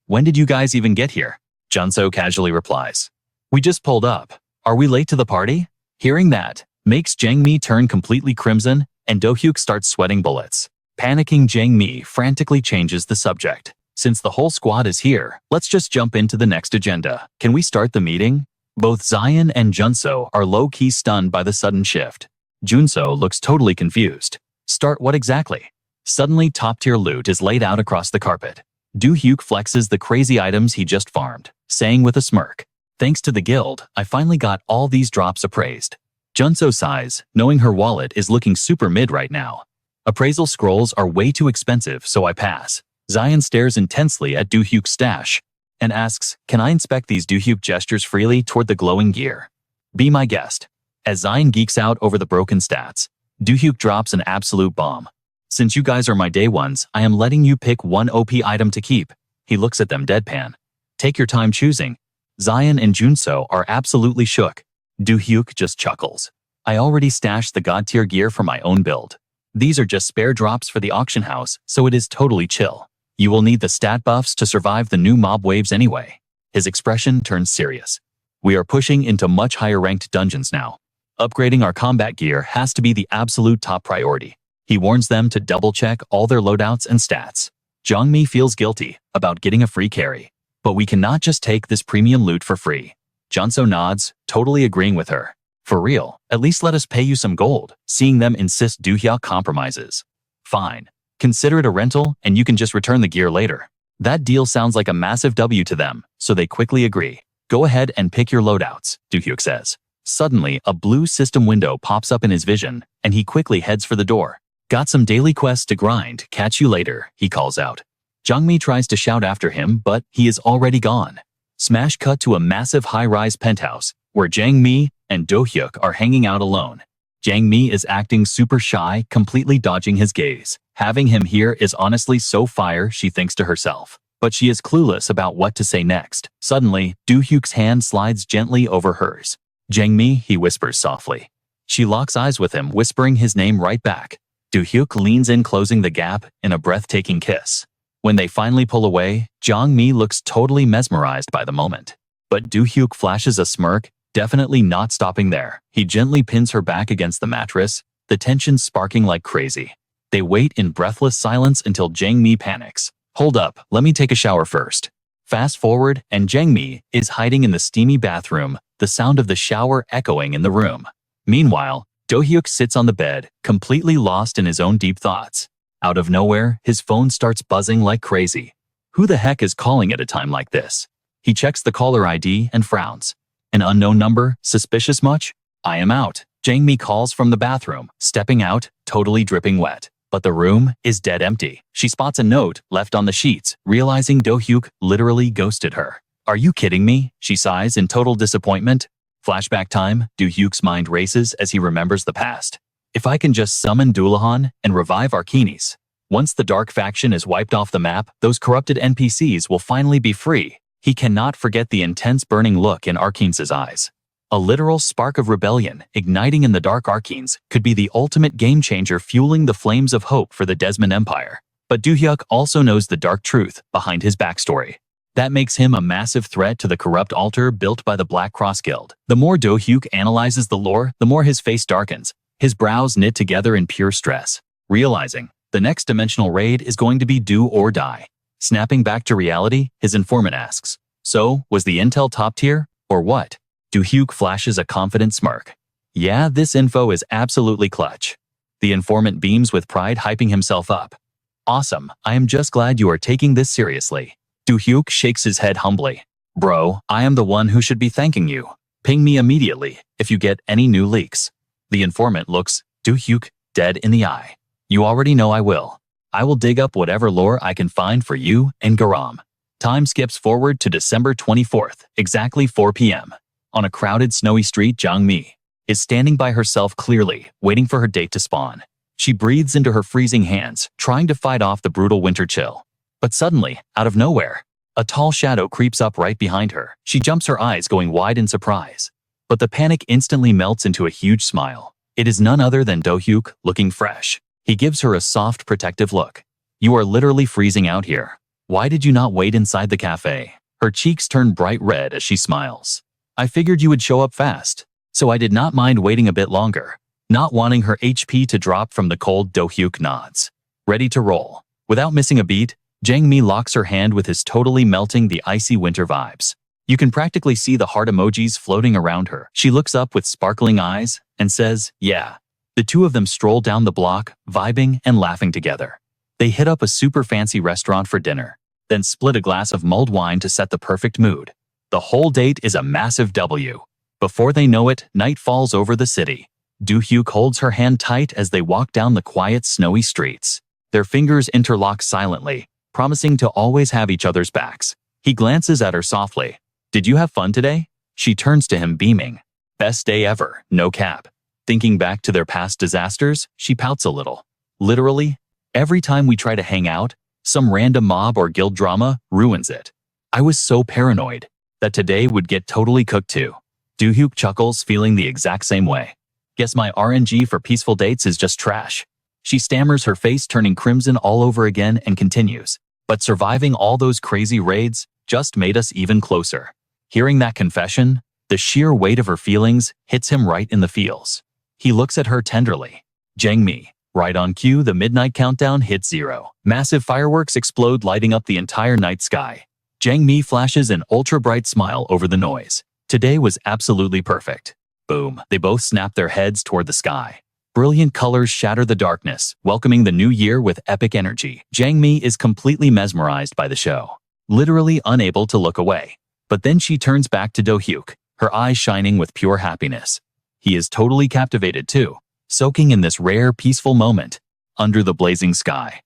When did you guys even get here? Junso casually replies. We just pulled up. Are we late to the party? Hearing that makes Jangmi turn completely crimson, and Do-hyuk starts sweating bullets. Panicking Jangmi frantically changes the subject. Since the whole squad is here, let's just jump into the next agenda. Can we start the meeting? Both Zion and Junso are low-key stunned by the sudden shift. Junso looks totally confused. Start what exactly? Suddenly, top-tier loot is laid out across the carpet. Do-hyuk flexes the crazy items he just farmed, saying with a smirk, thanks to the guild, I finally got all these drops appraised. Junso sighs, knowing her wallet is looking super mid right now. Appraisal scrolls are way too expensive, so I pass. Zion stares intensely at Do-hyuk's stash and asks, can I inspect these? Do-hyuk gestures freely toward the glowing gear. Be my guest. As Zion geeks out over the broken stats, Do-hyuk drops an absolute bomb. Since you guys are my day ones, I am letting you pick one OP item to keep. He looks at them deadpan. Take your time choosing. Zion and Junso are absolutely shook. Do-hyuk just chuckles. I already stashed the god tier gear for my own build. These are just spare drops for the auction house, so it is totally chill. You will need the stat buffs to survive the new mob waves anyway. His expression turns serious. We are pushing into much higher ranked dungeons now. Upgrading our combat gear has to be the absolute top priority. He warns them to double-check all their loadouts and stats. Jongmi feels guilty about getting a free carry, but we cannot just take this premium loot for free. Junso nods, totally agreeing with her. For real, at least let us pay you some gold. Seeing them insist, Do-hyuk compromises. Fine. Consider it a rental and you can just return the gear later. That deal sounds like a massive W to them, so they quickly agree. Go ahead and pick your loadouts, Do-hyuk says. Suddenly, a blue system window pops up in his vision, and he quickly heads for the door. Got some daily quests to grind, catch you later, he calls out. Jongmi tries to shout after him, but he is already gone. Smash cut to a massive high-rise penthouse, where Jang Mi and Do-hyuk are hanging out alone. Jang Mi is acting super shy, completely dodging his gaze. Having him here is honestly so fire, she thinks to herself. But she is clueless about what to say next. Suddenly, Do-hyuk's hand slides gently over hers. Jang Mi, he whispers softly. She locks eyes with him, whispering his name right back. Do-hyuk leans in, closing the gap in a breathtaking kiss. When they finally pull away, Jang Mi looks totally mesmerized by the moment. But Do-hyuk flashes a smirk, definitely not stopping there. He gently pins her back against the mattress, the tension sparking like crazy. They wait in breathless silence until Jang Mi panics. Hold up, let me take a shower first. Fast forward, and Jang Mi is hiding in the steamy bathroom, the sound of the shower echoing in the room. Meanwhile, Do-hyuk sits on the bed, completely lost in his own deep thoughts. Out of nowhere, his phone starts buzzing like crazy. Who the heck is calling at a time like this? He checks the caller ID and frowns. An unknown number, suspicious much? I am out. Jang Mi calls from the bathroom, stepping out, totally dripping wet. But the room is dead empty. She spots a note left on the sheets, realizing Do-hyuk literally ghosted her. Are you kidding me? She sighs in total disappointment. Flashback time, Do-hyuk's mind races as he remembers the past. If I can just summon Dullahan and revive Arkenis. Once the dark faction is wiped off the map, those corrupted NPCs will finally be free. He cannot forget the intense burning look in Arkenis' eyes. A literal spark of rebellion igniting in the dark Arkenis could be the ultimate game changer, fueling the flames of hope for the Desmond Empire. But Do-hyuk also knows the dark truth behind his backstory. That makes him a massive threat to the corrupt altar built by the Black Cross Guild. The more Do-hyuk analyzes the lore, the more his face darkens, his brows knit together in pure stress, realizing the next dimensional raid is going to be do or die. Snapping back to reality, his informant asks, "So, was the intel top tier, or what?" Do-hyuk flashes a confident smirk. "Yeah, this info is absolutely clutch." The informant beams with pride, hyping himself up. "Awesome, I am just glad you are taking this seriously." Do-hyuk shakes his head humbly. "Bro, I am the one who should be thanking you. Ping me immediately if you get any new leaks." The informant looks Do-hyuk dead in the eye. "You already know I will. I will dig up whatever lore I can find for you and Garam." Time skips forward to December 24th, exactly 4 p.m. On a crowded snowy street, Jang-mi is standing by herself clearly, waiting for her date to spawn. She breathes into her freezing hands, trying to fight off the brutal winter chill. But suddenly, out of nowhere, a tall shadow creeps up right behind her. She jumps, her eyes going wide in surprise. But the panic instantly melts into a huge smile. It is none other than Do-hyuk, looking fresh. He gives her a soft, protective look. "You are literally freezing out here. Why did you not wait inside the cafe?" Her cheeks turn bright red as she smiles. "I figured you would show up fast, so I did not mind waiting a bit longer." Not wanting her HP to drop from the cold, Do-hyuk nods. Ready to roll. Without missing a beat, Jang-mi locks her hand with his, totally melting the icy winter vibes. You can practically see the heart emojis floating around her. She looks up with sparkling eyes and says, "Yeah." The two of them stroll down the block, vibing and laughing together. They hit up a super fancy restaurant for dinner, then split a glass of mulled wine to set the perfect mood. The whole date is a massive W. Before they know it, night falls over the city. Do-hyuk holds her hand tight as they walk down the quiet, snowy streets. Their fingers interlock silently, promising to always have each other's backs. He glances at her softly. "Did you have fun today?" She turns to him, beaming. "Best day ever, no cap." Thinking back to their past disasters, she pouts a little. "Literally, every time we try to hang out, some random mob or guild drama ruins it. I was so paranoid that today would get totally cooked too." Do-hyuk chuckles, feeling the exact same way. "Guess my RNG for peaceful dates is just trash." She stammers, her face turning crimson all over again, and continues. "But surviving all those crazy raids just made us even closer." Hearing that confession, the sheer weight of her feelings hits him right in the feels. He looks at her tenderly. Jang-mi. Right on cue, the midnight countdown hits 0. Massive fireworks explode, lighting up the entire night sky. Jang-mi flashes an ultra-bright smile over the noise. Today was absolutely perfect. Boom. They both snap their heads toward the sky. Brilliant colors shatter the darkness, welcoming the new year with epic energy. Jang-mi is completely mesmerized by the show, literally unable to look away. But then she turns back to Do-hyuk, her eyes shining with pure happiness. He is totally captivated too, soaking in this rare, peaceful moment under the blazing sky.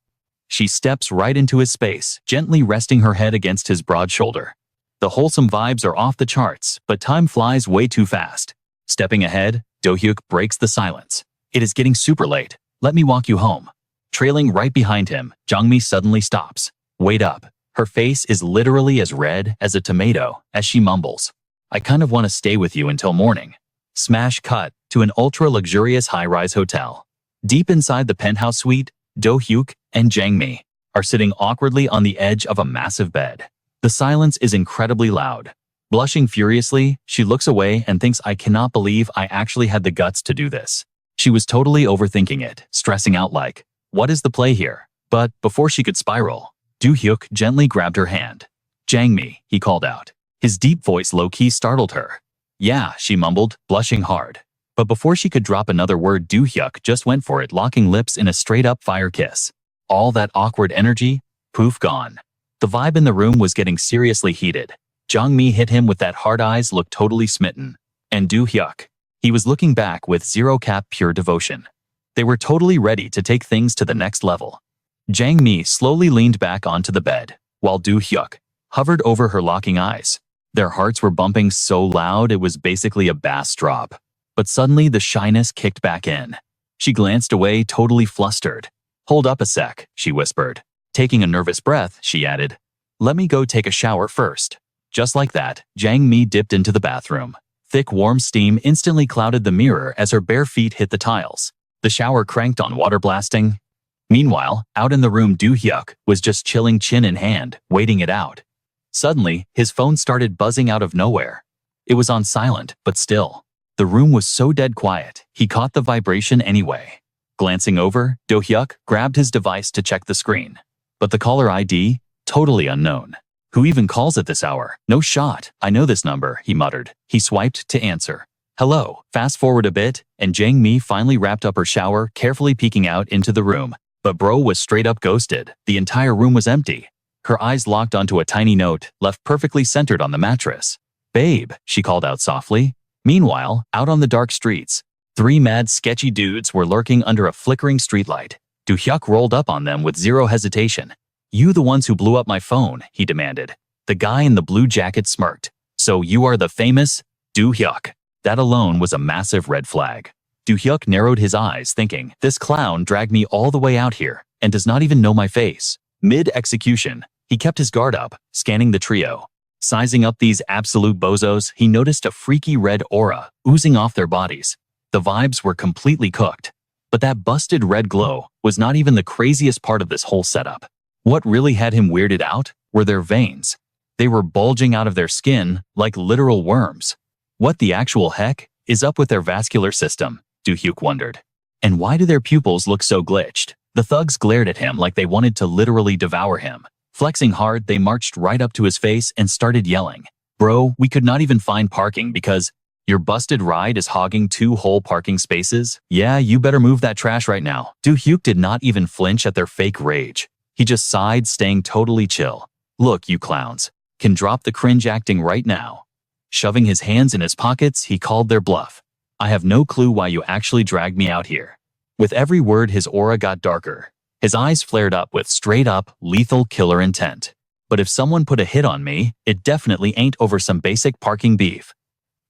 She steps right into his space, gently resting her head against his broad shoulder. The wholesome vibes are off the charts, but time flies way too fast. Stepping ahead, Do-hyuk breaks the silence. "It is getting super late. Let me walk you home." Trailing right behind him, Jang-mi suddenly stops. "Wait up." Her face is literally as red as a tomato as she mumbles, "I kind of want to stay with you until morning." Smash cut to an ultra-luxurious high-rise hotel. Deep inside the penthouse suite, Do-hyuk and Jang-mi are sitting awkwardly on the edge of a massive bed. The silence is incredibly loud. Blushing furiously, she looks away and thinks, "I cannot believe I actually had the guts to do this." She was totally overthinking it, stressing out like, "What is the play here?" But before she could spiral, Do-hyuk gently grabbed her hand. "Jang-mi," he called out. His deep voice low-key startled her. "Yeah," she mumbled, blushing hard. But before she could drop another word, Do-hyuk just went for it, locking lips in a straight-up fire kiss. All that awkward energy, poof, gone. The vibe in the room was getting seriously heated. Jang-mi hit him with that hard eyes look, totally smitten. And Do-hyuk, he was looking back with zero-cap pure devotion. They were totally ready to take things to the next level. Jang-mi slowly leaned back onto the bed, while Do-hyuk hovered over her, locking eyes. Their hearts were bumping so loud it was basically a bass drop. But suddenly the shyness kicked back in. She glanced away, totally flustered. "Hold up a sec," she whispered. Taking a nervous breath, she added, "Let me go take a shower first." Just like that, Jang-mi dipped into the bathroom. Thick, warm steam instantly clouded the mirror as her bare feet hit the tiles. The shower cranked on water blasting. Meanwhile, out in the room, Do-hyuk was just chilling, chin in hand, waiting it out. Suddenly, his phone started buzzing out of nowhere. It was on silent, but still. The room was so dead quiet, he caught the vibration anyway. Glancing over, Do-hyuk grabbed his device to check the screen. But the caller ID? Totally unknown. Who even calls at this hour? No shot. I know this number, he muttered. He swiped to answer. Hello. Fast forward a bit, and Jang-mi finally wrapped up her shower, carefully peeking out into the room. But bro was straight up ghosted. The entire room was empty. Her eyes locked onto a tiny note, left perfectly centered on the mattress. Babe, she called out softly. Meanwhile, out on the dark streets, 3 mad, sketchy dudes were lurking under a flickering streetlight. Do-hyuk rolled up on them with zero hesitation. You the ones who blew up my phone, he demanded. The guy in the blue jacket smirked. So you are the famous Do-hyuk. That alone was a massive red flag. Do-hyuk narrowed his eyes, thinking, this clown dragged me all the way out here and does not even know my face. Mid-execution, he kept his guard up, scanning the trio. Sizing up these absolute bozos, he noticed a freaky red aura oozing off their bodies. The vibes were completely cooked. But that busted red glow was not even the craziest part of this whole setup. What really had him weirded out were their veins. They were bulging out of their skin like literal worms. What the actual heck is up with their vascular system? Do-hyuk wondered. And why do their pupils look so glitched? The thugs glared at him like they wanted to literally devour him. Flexing hard, they marched right up to his face and started yelling. Bro, we could not even find parking because your busted ride is hogging 2 whole parking spaces? Yeah, you better move that trash right now. Do-hyuk did not even flinch at their fake rage. He just sighed, staying totally chill. Look, you clowns, can drop the cringe acting right now. Shoving his hands in his pockets, he called their bluff. I have no clue why you actually dragged me out here. With every word, his aura got darker. His eyes flared up with straight-up, lethal killer intent. But if someone put a hit on me, it definitely ain't over some basic parking beef.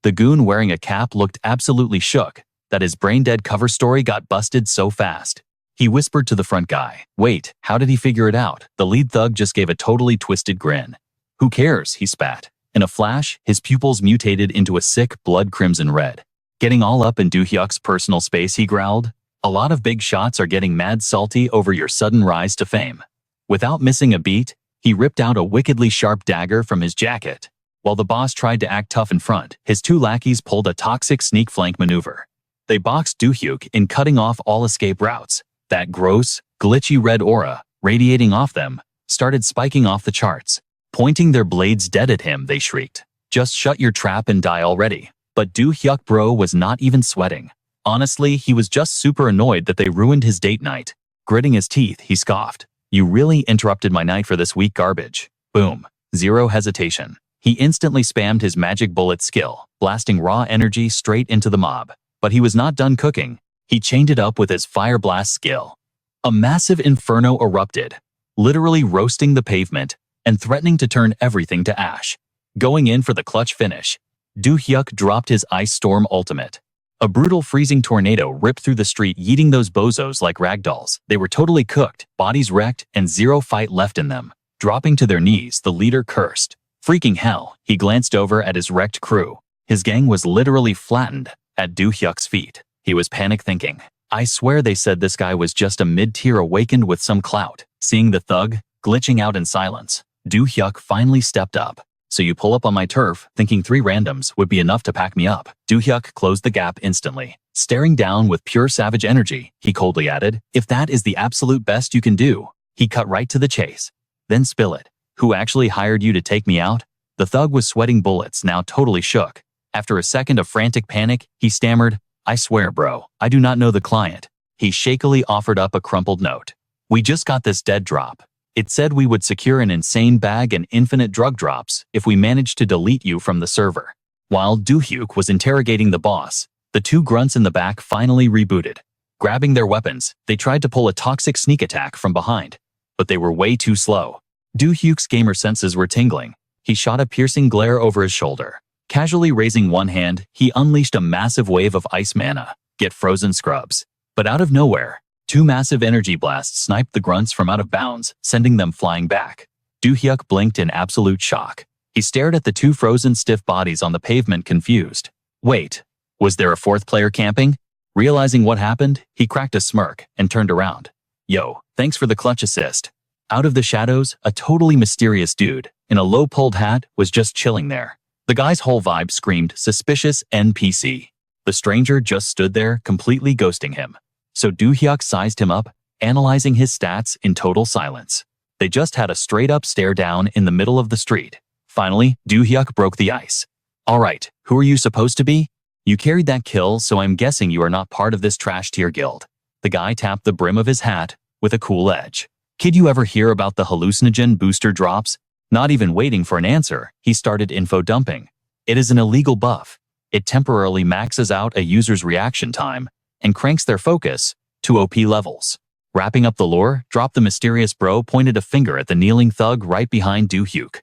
The goon wearing a cap looked absolutely shook that his brain-dead cover story got busted so fast. He whispered to the front guy. Wait, how did he figure it out? The lead thug just gave a totally twisted grin. Who cares? He spat. In a flash, his pupils mutated into a sick blood crimson red. Getting all up in Do-hyuk's personal space, he growled. A lot of big shots are getting mad salty over your sudden rise to fame. Without missing a beat, he ripped out a wickedly sharp dagger from his jacket. While the boss tried to act tough in front, his 2 lackeys pulled a toxic sneak flank maneuver. They boxed Do-hyuk in cutting off all escape routes. That gross, glitchy red aura, radiating off them, started spiking off the charts. Pointing their blades dead at him, they shrieked. Just shut your trap and die already. But Do-hyuk bro was not even sweating. Honestly, he was just super annoyed that they ruined his date night. Gritting his teeth, he scoffed. You really interrupted my night for this weak garbage. Boom. Zero hesitation. He instantly spammed his magic bullet skill, blasting raw energy straight into the mob. But he was not done cooking. He chained it up with his fire blast skill. A massive inferno erupted, literally roasting the pavement and threatening to turn everything to ash. Going in for the clutch finish, Do-hyuk dropped his ice storm ultimate. A brutal freezing tornado ripped through the street, yeeting those bozos like ragdolls. They were totally cooked, bodies wrecked, and zero fight left in them. Dropping to their knees, the leader cursed. Freaking hell, he glanced over at his wrecked crew. His gang was literally flattened at Do-hyuk's feet. He was panic thinking. I swear they said this guy was just a mid-tier awakened with some clout. Seeing the thug glitching out in silence, Do-hyuk finally stepped up. So you pull up on my turf, thinking 3 randoms would be enough to pack me up. Do-hyuk closed the gap instantly. Staring down with pure savage energy, he coldly added, if that is the absolute best you can do. He cut right to the chase. Then spill it. Who actually hired you to take me out? The thug was sweating bullets, now totally shook. After a second of frantic panic, he stammered, I swear, bro, I do not know the client. He shakily offered up a crumpled note. We just got this dead drop. It said we would secure an insane bag and infinite drug drops if we managed to delete you from the server. While Do-hyuk was interrogating the boss, the 2 grunts in the back finally rebooted. Grabbing their weapons, they tried to pull a toxic sneak attack from behind, but they were way too slow. Do-hyuk's gamer senses were tingling. He shot a piercing glare over his shoulder. Casually raising one hand, he unleashed a massive wave of ice mana. Get frozen scrubs. But out of nowhere, 2 massive energy blasts sniped the grunts from out of bounds, sending them flying back. Do-hyuk blinked in absolute shock. He stared at the 2 frozen stiff bodies on the pavement, confused. Wait, was there a 4th player camping? Realizing what happened, he cracked a smirk and turned around. Yo, thanks for the clutch assist. Out of the shadows, a totally mysterious dude in a low-pulled hat was just chilling there. The guy's whole vibe screamed suspicious NPC. The stranger just stood there, completely ghosting him. So Do-hyuk sized him up, analyzing his stats in total silence. They just had a straight-up stare down in the middle of the street. Finally, Do-hyuk broke the ice. "Alright, who are you supposed to be? You carried that kill, so I'm guessing you are not part of this trash tier guild." The guy tapped the brim of his hat with a cool edge. "Kid, you ever hear about the hallucinogen booster drops?" Not even waiting for an answer, he started info dumping. It is an illegal buff. It temporarily maxes out a user's reaction time and cranks their focus to OP levels. Wrapping up the lore, the mysterious bro pointed a finger at the kneeling thug right behind Do-hyuk.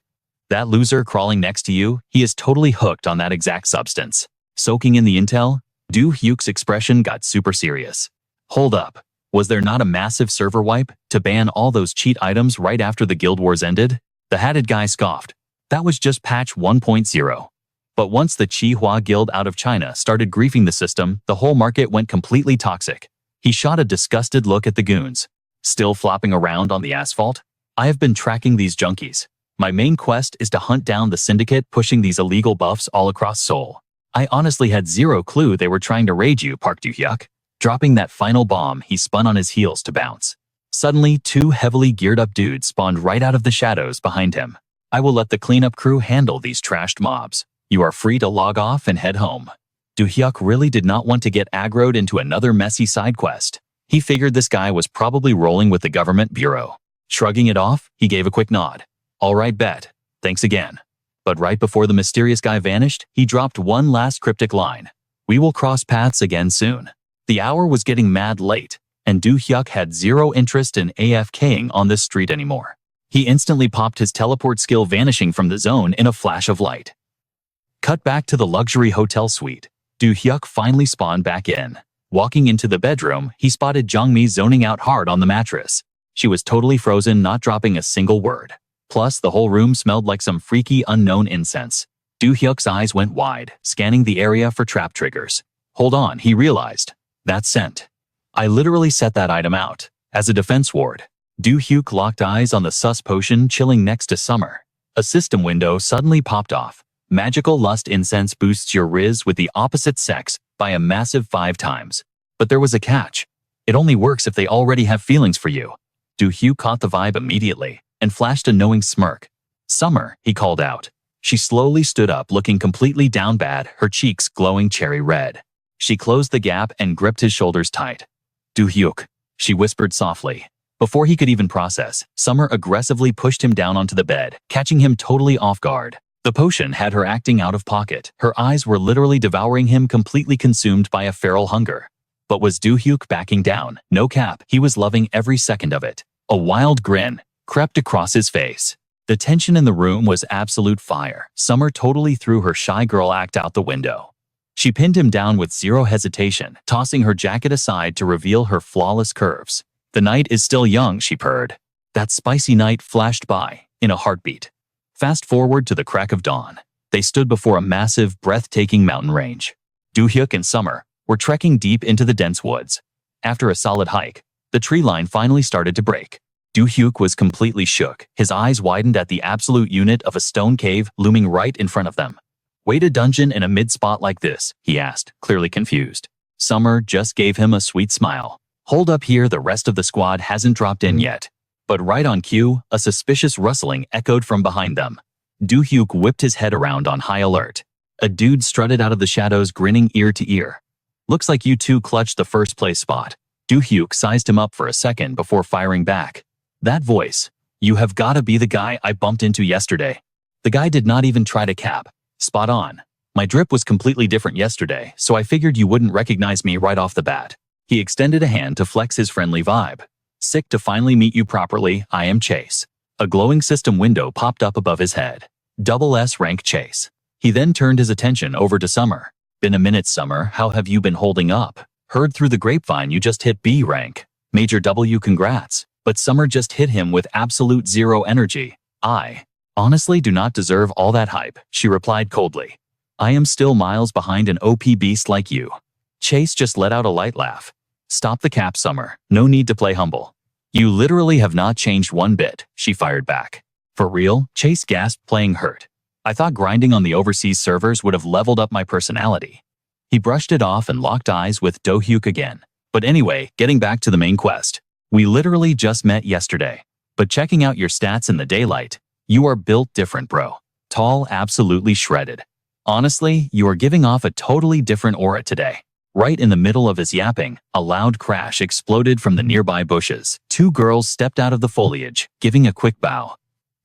"That loser crawling next to you, he is totally hooked on that exact substance." Soaking in the intel, Do-hyuk's expression got super serious. "Hold up. Was there not a massive server wipe to ban all those cheat items right after the guild wars ended?" The hatted guy scoffed. "That was just patch 1.0. But once the Qihua Guild out of China started griefing the system, the whole market went completely toxic." He shot a disgusted look at the goons, still flopping around on the asphalt. "I have been tracking these junkies. My main quest is to hunt down the syndicate pushing these illegal buffs all across Seoul. I honestly had zero clue they were trying to raid you, Park Do-hyuk." Dropping that final bomb, he spun on his heels to bounce. Suddenly, two heavily geared-up dudes spawned right out of the shadows behind him. "I will let the cleanup crew handle these trashed mobs. You are free to log off and head home." Do-hyuk really did not want to get aggroed into another messy side quest. He figured this guy was probably rolling with the government bureau. Shrugging it off, he gave a quick nod. "All right, bet. Thanks again." But right before the mysterious guy vanished, he dropped one last cryptic line. "We will cross paths again soon." The hour was getting mad late, and Do-hyuk had zero interest in AFKing on this street anymore. He instantly popped his teleport skill, vanishing from the zone in a flash of light. Cut back to the luxury hotel suite. Do-hyuk finally spawned back in. Walking into the bedroom, he spotted Jongmi zoning out hard on the mattress. She was totally frozen, not dropping a single word. Plus, the whole room smelled like some freaky unknown incense. Do-hyuk's eyes went wide, scanning the area for trap triggers. "Hold on," he realized. "That scent. I literally set that item out as a defense ward." Do-hyuk locked eyes on the sus potion chilling next to Summer. A system window suddenly popped off. "Magical lust incense boosts your riz with the opposite sex by a massive 5 times. But there was a catch. It only works if they already have feelings for you." Do-hyuk caught the vibe immediately and flashed a knowing smirk. "Summer," he called out. She slowly stood up, looking completely down bad, her cheeks glowing cherry red. She closed the gap and gripped his shoulders tight. "Do-hyuk," she whispered softly. Before he could even process, Summer aggressively pushed him down onto the bed, catching him totally off guard. The potion had her acting out of pocket. Her eyes were literally devouring him, completely consumed by a feral hunger. But was Do-hyuk backing down? No cap, he was loving every second of it. A wild grin crept across his face. The tension in the room was absolute fire. Summer totally threw her shy girl act out the window. She pinned him down with zero hesitation, tossing her jacket aside to reveal her flawless curves. "The night is still young," she purred. That spicy night flashed by in a heartbeat. Fast forward to the crack of dawn. They stood before a massive, breathtaking mountain range. Do-hyuk and Summer were trekking deep into the dense woods. After a solid hike, the tree line finally started to break. Do-hyuk was completely shook. His eyes widened at the absolute unit of a stone cave looming right in front of them. "Wait, a dungeon in a mid-spot like this?" he asked, clearly confused. Summer just gave him a sweet smile. "Hold up here, the rest of the squad hasn't dropped in yet." But right on cue, a suspicious rustling echoed from behind them. Do-hyuk whipped his head around on high alert. A dude strutted out of the shadows, grinning ear to ear. "Looks like you two clutched the first place spot." Do-hyuk sized him up for a second before firing back. "That voice. You have gotta be the guy I bumped into yesterday." The guy did not even try to cap. "Spot on. My drip was completely different yesterday, so I figured you wouldn't recognize me right off the bat." He extended a hand to flex his friendly vibe. "Sick to finally meet you properly, I am Chase." A glowing system window popped up above his head. Double S rank Chase. He then turned his attention over to Summer. "Been a minute, Summer. How have you been holding up? Heard through the grapevine you just hit B rank. Major W, congrats." But Summer just hit him with absolute zero energy. "I honestly do not deserve all that hype," she replied coldly. "I am still miles behind an OP beast like you." Chase just let out a light laugh. "Stop the cap, Summer. No need to play humble. You literally have not changed one bit, she fired back. For real? Chase gasped, playing hurt. I thought grinding on the overseas servers would have leveled up my personality. He brushed it off and locked eyes with Do-hyuk again. But anyway, getting back to the main quest. We literally just met yesterday. But checking out your stats in the daylight, you are built different, bro. Tall, absolutely shredded. Honestly, you are giving off a totally different aura today. Right in the middle of his yapping, a loud crash exploded from the nearby bushes. Two girls stepped out of the foliage, giving a quick bow.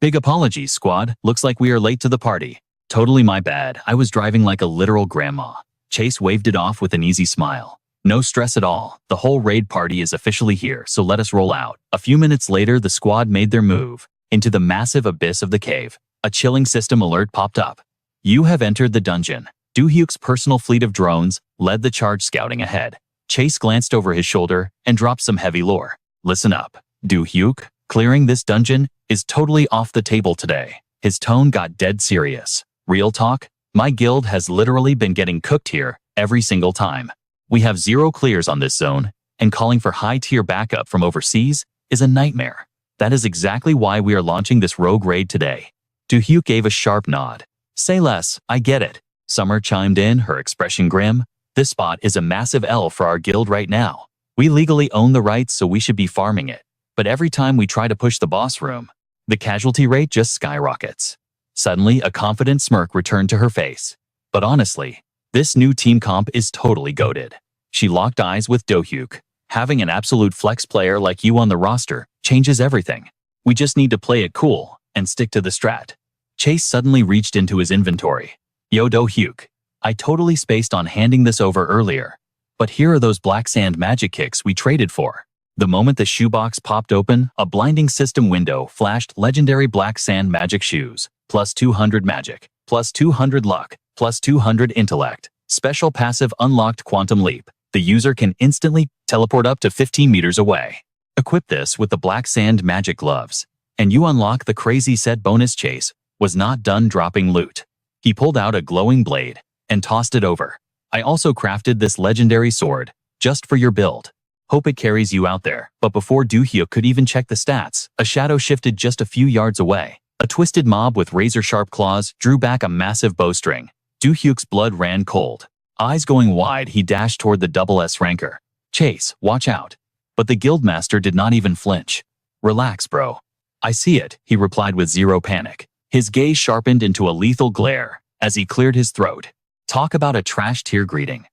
Big apologies, squad. Looks like we are late to the party. Totally my bad. I was driving like a literal grandma. Chase waved it off with an easy smile. No stress at all. The whole raid party is officially here, so let us roll out. A few minutes later, the squad made their move into the massive abyss of the cave. A chilling system alert popped up. You have entered the dungeon. Do-hyuk's personal fleet of drones led the charge, scouting ahead. Chase glanced over his shoulder and dropped some heavy lore. Listen up, Do-hyuk. Clearing this dungeon is totally off the table today. His tone got dead serious. Real talk? My guild has literally been getting cooked here every single time. We have 0 clears on this zone, and calling for high-tier backup from overseas is a nightmare. That is exactly why we are launching this rogue raid today. Do-hyuk gave a sharp nod. Say less, I get it. Summer chimed in, her expression grim. This spot is a massive L for our guild right now. We legally own the rights, so we should be farming it. But every time we try to push the boss room, the casualty rate just skyrockets. Suddenly, a confident smirk returned to her face. But honestly, this new team comp is totally goated. She locked eyes with Do-hyuk. Having an absolute flex player like you on the roster changes everything. We just need to play it cool and stick to the strat. Chase suddenly reached into his inventory. Yo, Do-hyuk, I totally spaced on handing this over earlier. But here are those black sand magic kicks we traded for. The moment the shoebox popped open, a blinding system window flashed legendary black sand magic shoes, plus 200 magic, plus 200 luck, plus 200 intellect. Special passive unlocked quantum leap. The user can instantly teleport up to 15 meters away. Equip this with the black sand magic gloves, and you unlock the crazy set bonus. Chase was not done dropping loot. He pulled out a glowing blade and tossed it over. I also crafted this legendary sword, just for your build. Hope it carries you out there. But before Do-hyuk could even check the stats, a shadow shifted just a few yards away. A twisted mob with razor-sharp claws drew back a massive bowstring. Do-hyuk's blood ran cold. Eyes going wide, he dashed toward the double S ranker. Chase, watch out. But the guildmaster did not even flinch. Relax, bro. I see it, he replied with 0 panic. His gaze sharpened into a lethal glare as he cleared his throat. Talk about a trash tier greeting.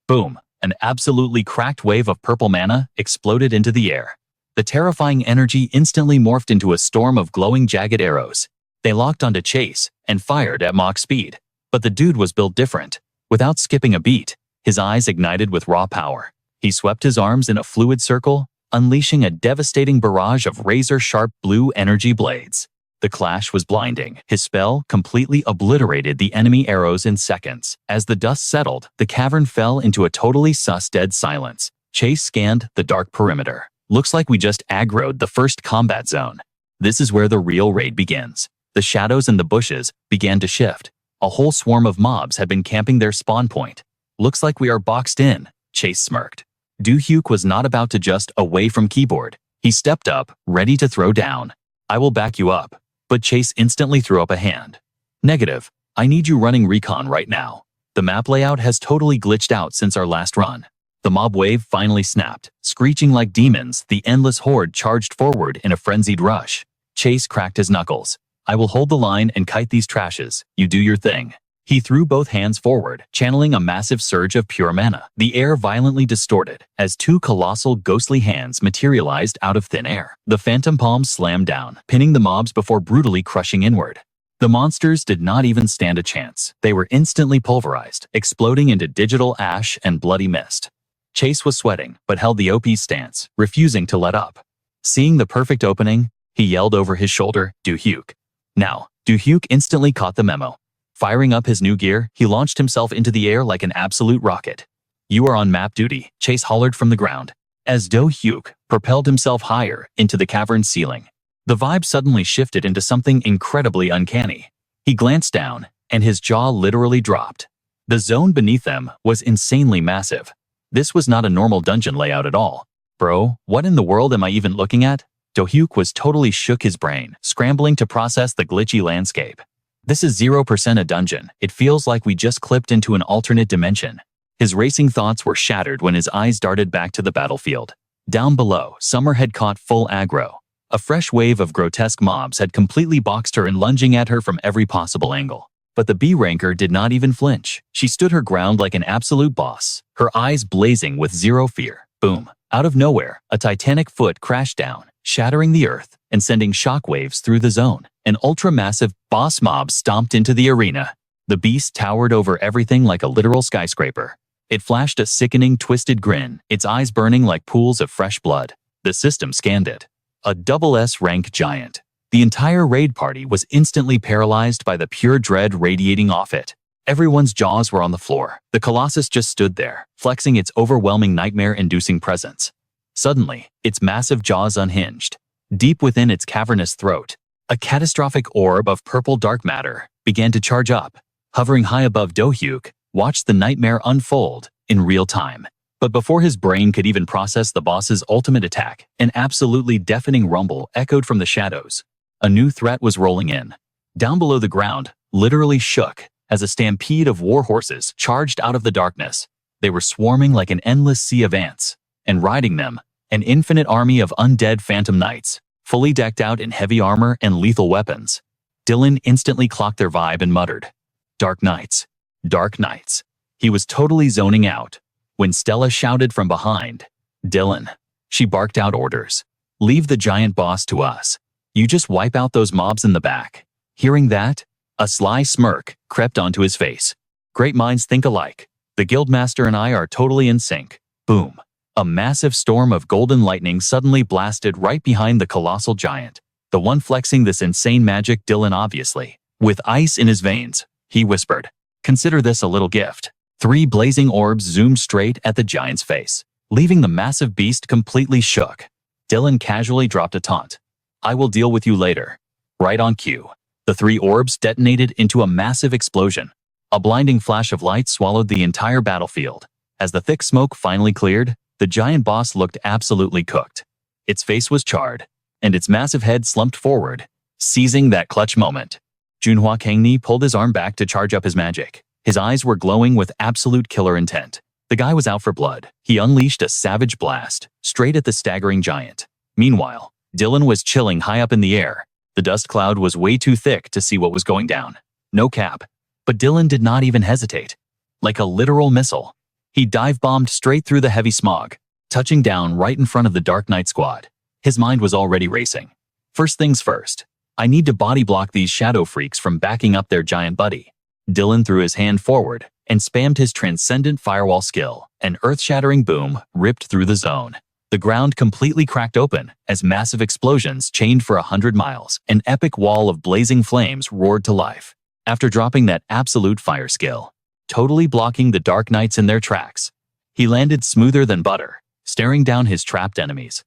Boom. An absolutely cracked wave of purple mana exploded into the air. The terrifying energy instantly morphed into a storm of glowing jagged arrows. They locked onto Chase and fired at Mach speed. But the dude was built different. Without skipping a beat, his eyes ignited with raw power. He swept his arms in a fluid circle, unleashing a devastating barrage of razor-sharp blue energy blades. The clash was blinding. His spell completely obliterated the enemy arrows in seconds. As the dust settled, the cavern fell into a totally sus dead silence. Chase scanned the dark perimeter. Looks like we just aggroed the first combat zone. This is where the real raid begins. The shadows in the bushes began to shift. A whole swarm of mobs had been camping their spawn point. Looks like we are boxed in, Chase smirked. Do-hyuk was not about to just away from keyboard. He stepped up, ready to throw down. I will back you up. But Chase instantly threw up a hand. Negative. I need you running recon right now. The map layout has totally glitched out since our last run. The mob wave finally snapped. Screeching like demons, the endless horde charged forward in a frenzied rush. Chase cracked his knuckles. I will hold the line and kite these trashes. You do your thing. He threw both hands forward, channeling a massive surge of pure mana. The air violently distorted as 2 colossal ghostly hands materialized out of thin air. The phantom palms slammed down, pinning the mobs before brutally crushing inward. The monsters did not even stand a chance. They were instantly pulverized, exploding into digital ash and bloody mist. Chase was sweating, but held the OP stance, refusing to let up. Seeing the perfect opening, he yelled over his shoulder, Do-hyuk. Now, Do-hyuk instantly caught the memo. Firing up his new gear, he launched himself into the air like an absolute rocket. You are on map duty, Chase hollered from the ground. As Do-hyuk propelled himself higher into the cavern's ceiling, the vibe suddenly shifted into something incredibly uncanny. He glanced down, and his jaw literally dropped. The zone beneath them was insanely massive. This was not a normal dungeon layout at all. Bro, what in the world am I even looking at? Do-hyuk was totally shook his brain, scrambling to process the glitchy landscape. This is 0% a dungeon. It feels like we just clipped into an alternate dimension. His racing thoughts were shattered when his eyes darted back to the battlefield. Down below, Summer had caught full aggro. A fresh wave of grotesque mobs had completely boxed her and lunging at her from every possible angle. But the B-ranker did not even flinch. She stood her ground like an absolute boss, her eyes blazing with zero fear. Boom. Out of nowhere, a titanic foot crashed down, shattering the earth and sending shockwaves through the zone. An ultra-massive boss mob stomped into the arena. The beast towered over everything like a literal skyscraper. It flashed a sickening, twisted grin, its eyes burning like pools of fresh blood. The system scanned it. A double S-rank giant. The entire raid party was instantly paralyzed by the pure dread radiating off it. Everyone's jaws were on the floor. The Colossus just stood there, flexing its overwhelming nightmare-inducing presence. Suddenly, its massive jaws unhinged. Deep within its cavernous throat, a catastrophic orb of purple dark matter began to charge up. Hovering high above Do-hyuk, watched the nightmare unfold in real time. But before his brain could even process the boss's ultimate attack, an absolutely deafening rumble echoed from the shadows. A new threat was rolling in. Down below the ground, literally shook, as a stampede of war horses charged out of the darkness. They were swarming like an endless sea of ants, and riding them, an infinite army of undead phantom knights, fully decked out in heavy armor and lethal weapons. Dylan instantly clocked their vibe and muttered, "Dark Knights. Dark Knights." He was totally zoning out when Stella shouted from behind, "Dylan." She barked out orders. "Leave the giant boss to us. You just wipe out those mobs in the back." Hearing that, a sly smirk crept onto his face. Great minds think alike. The guildmaster and I are totally in sync. Boom. A massive storm of golden lightning suddenly blasted right behind the colossal giant. The one flexing this insane magic, Dylan, obviously. With ice in his veins, he whispered, "Consider this a little gift." 3 blazing orbs zoomed straight at the giant's face, leaving the massive beast completely shook. Dylan casually dropped a taunt. "I will deal with you later." Right on cue. The 3 orbs detonated into a massive explosion. A blinding flash of light swallowed the entire battlefield. As the thick smoke finally cleared, the giant boss looked absolutely cooked. Its face was charred, and its massive head slumped forward, seizing that clutch moment. Junhwa Kangni pulled his arm back to charge up his magic. His eyes were glowing with absolute killer intent. The guy was out for blood. He unleashed a savage blast, straight at the staggering giant. Meanwhile, Dylan was chilling high up in the air. The dust cloud was way too thick to see what was going down. No cap. But Dylan did not even hesitate. Like a literal missile, he dive-bombed straight through the heavy smog, touching down right in front of the Dark Knight squad. His mind was already racing. First things first, I need to body block these shadow freaks from backing up their giant buddy. Dylan threw his hand forward and spammed his transcendent firewall skill. An earth-shattering boom ripped through the zone. The ground completely cracked open as massive explosions chained for 100 miles. An epic wall of blazing flames roared to life. After dropping that absolute fire skill, totally blocking the Dark Knights in their tracks, he landed smoother than butter, staring down his trapped enemies.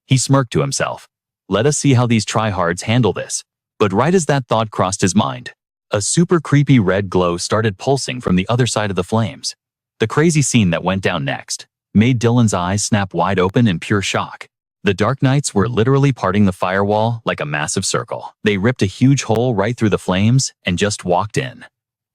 He smirked to himself. Let us see how these tryhards handle this. But right as that thought crossed his mind, a super creepy red glow started pulsing from the other side of the flames. The crazy scene that went down next made Dylan's eyes snap wide open in pure shock. The Dark Knights were literally parting the firewall like a massive circle. They ripped a huge hole right through the flames and just walked in.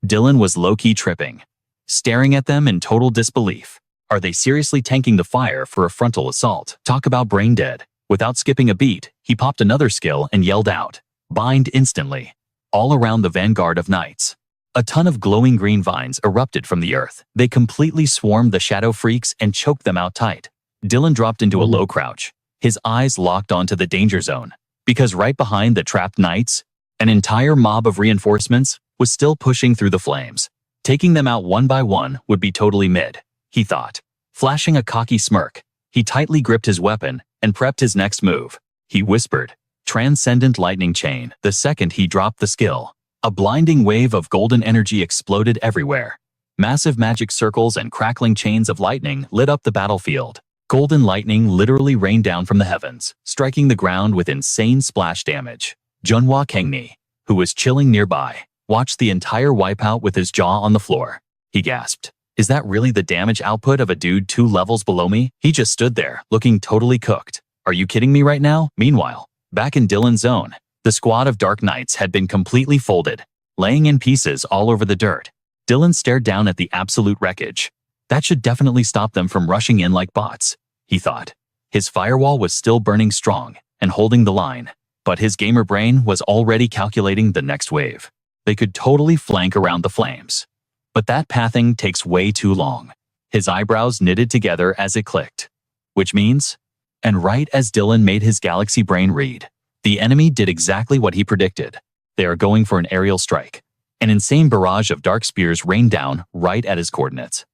Dylan was low-key tripping, staring at them in total disbelief. Are they seriously tanking the fire for a frontal assault? Talk about brain dead. Without skipping a beat, he popped another skill and yelled out, "Bind instantly." All around the vanguard of knights, a ton of glowing green vines erupted from the earth. They completely swarmed the shadow freaks and choked them out tight. Dylan dropped into a low crouch, his eyes locked onto the danger zone, because right behind the trapped knights, an entire mob of reinforcements was still pushing through the flames. Taking them out one by one would be totally mid, he thought. Flashing a cocky smirk, he tightly gripped his weapon and prepped his next move. He whispered, "Transcendent lightning chain." The second he dropped the skill, a blinding wave of golden energy exploded everywhere. Massive magic circles and crackling chains of lightning lit up the battlefield. Golden lightning literally rained down from the heavens, striking the ground with insane splash damage. Junhwa Kangni, who was chilling nearby, watched the entire wipeout with his jaw on the floor. He gasped, Is that really the damage output of a dude 2 levels below me? He just stood there, looking totally cooked. Are you kidding me right now? Meanwhile, back in Dylan's zone, the squad of Dark Knights had been completely folded, laying in pieces all over the dirt. Dylan stared down at the absolute wreckage. That should definitely stop them from rushing in like bots, he thought. His firewall was still burning strong and holding the line, but his gamer brain was already calculating the next wave. They could totally flank around the flames. But that pathing takes way too long. His eyebrows knitted together as it clicked. Which means? And right as Dylan made his galaxy brain read, the enemy did exactly what he predicted. They are going for an aerial strike. An insane barrage of dark spears rained down right at his coordinates.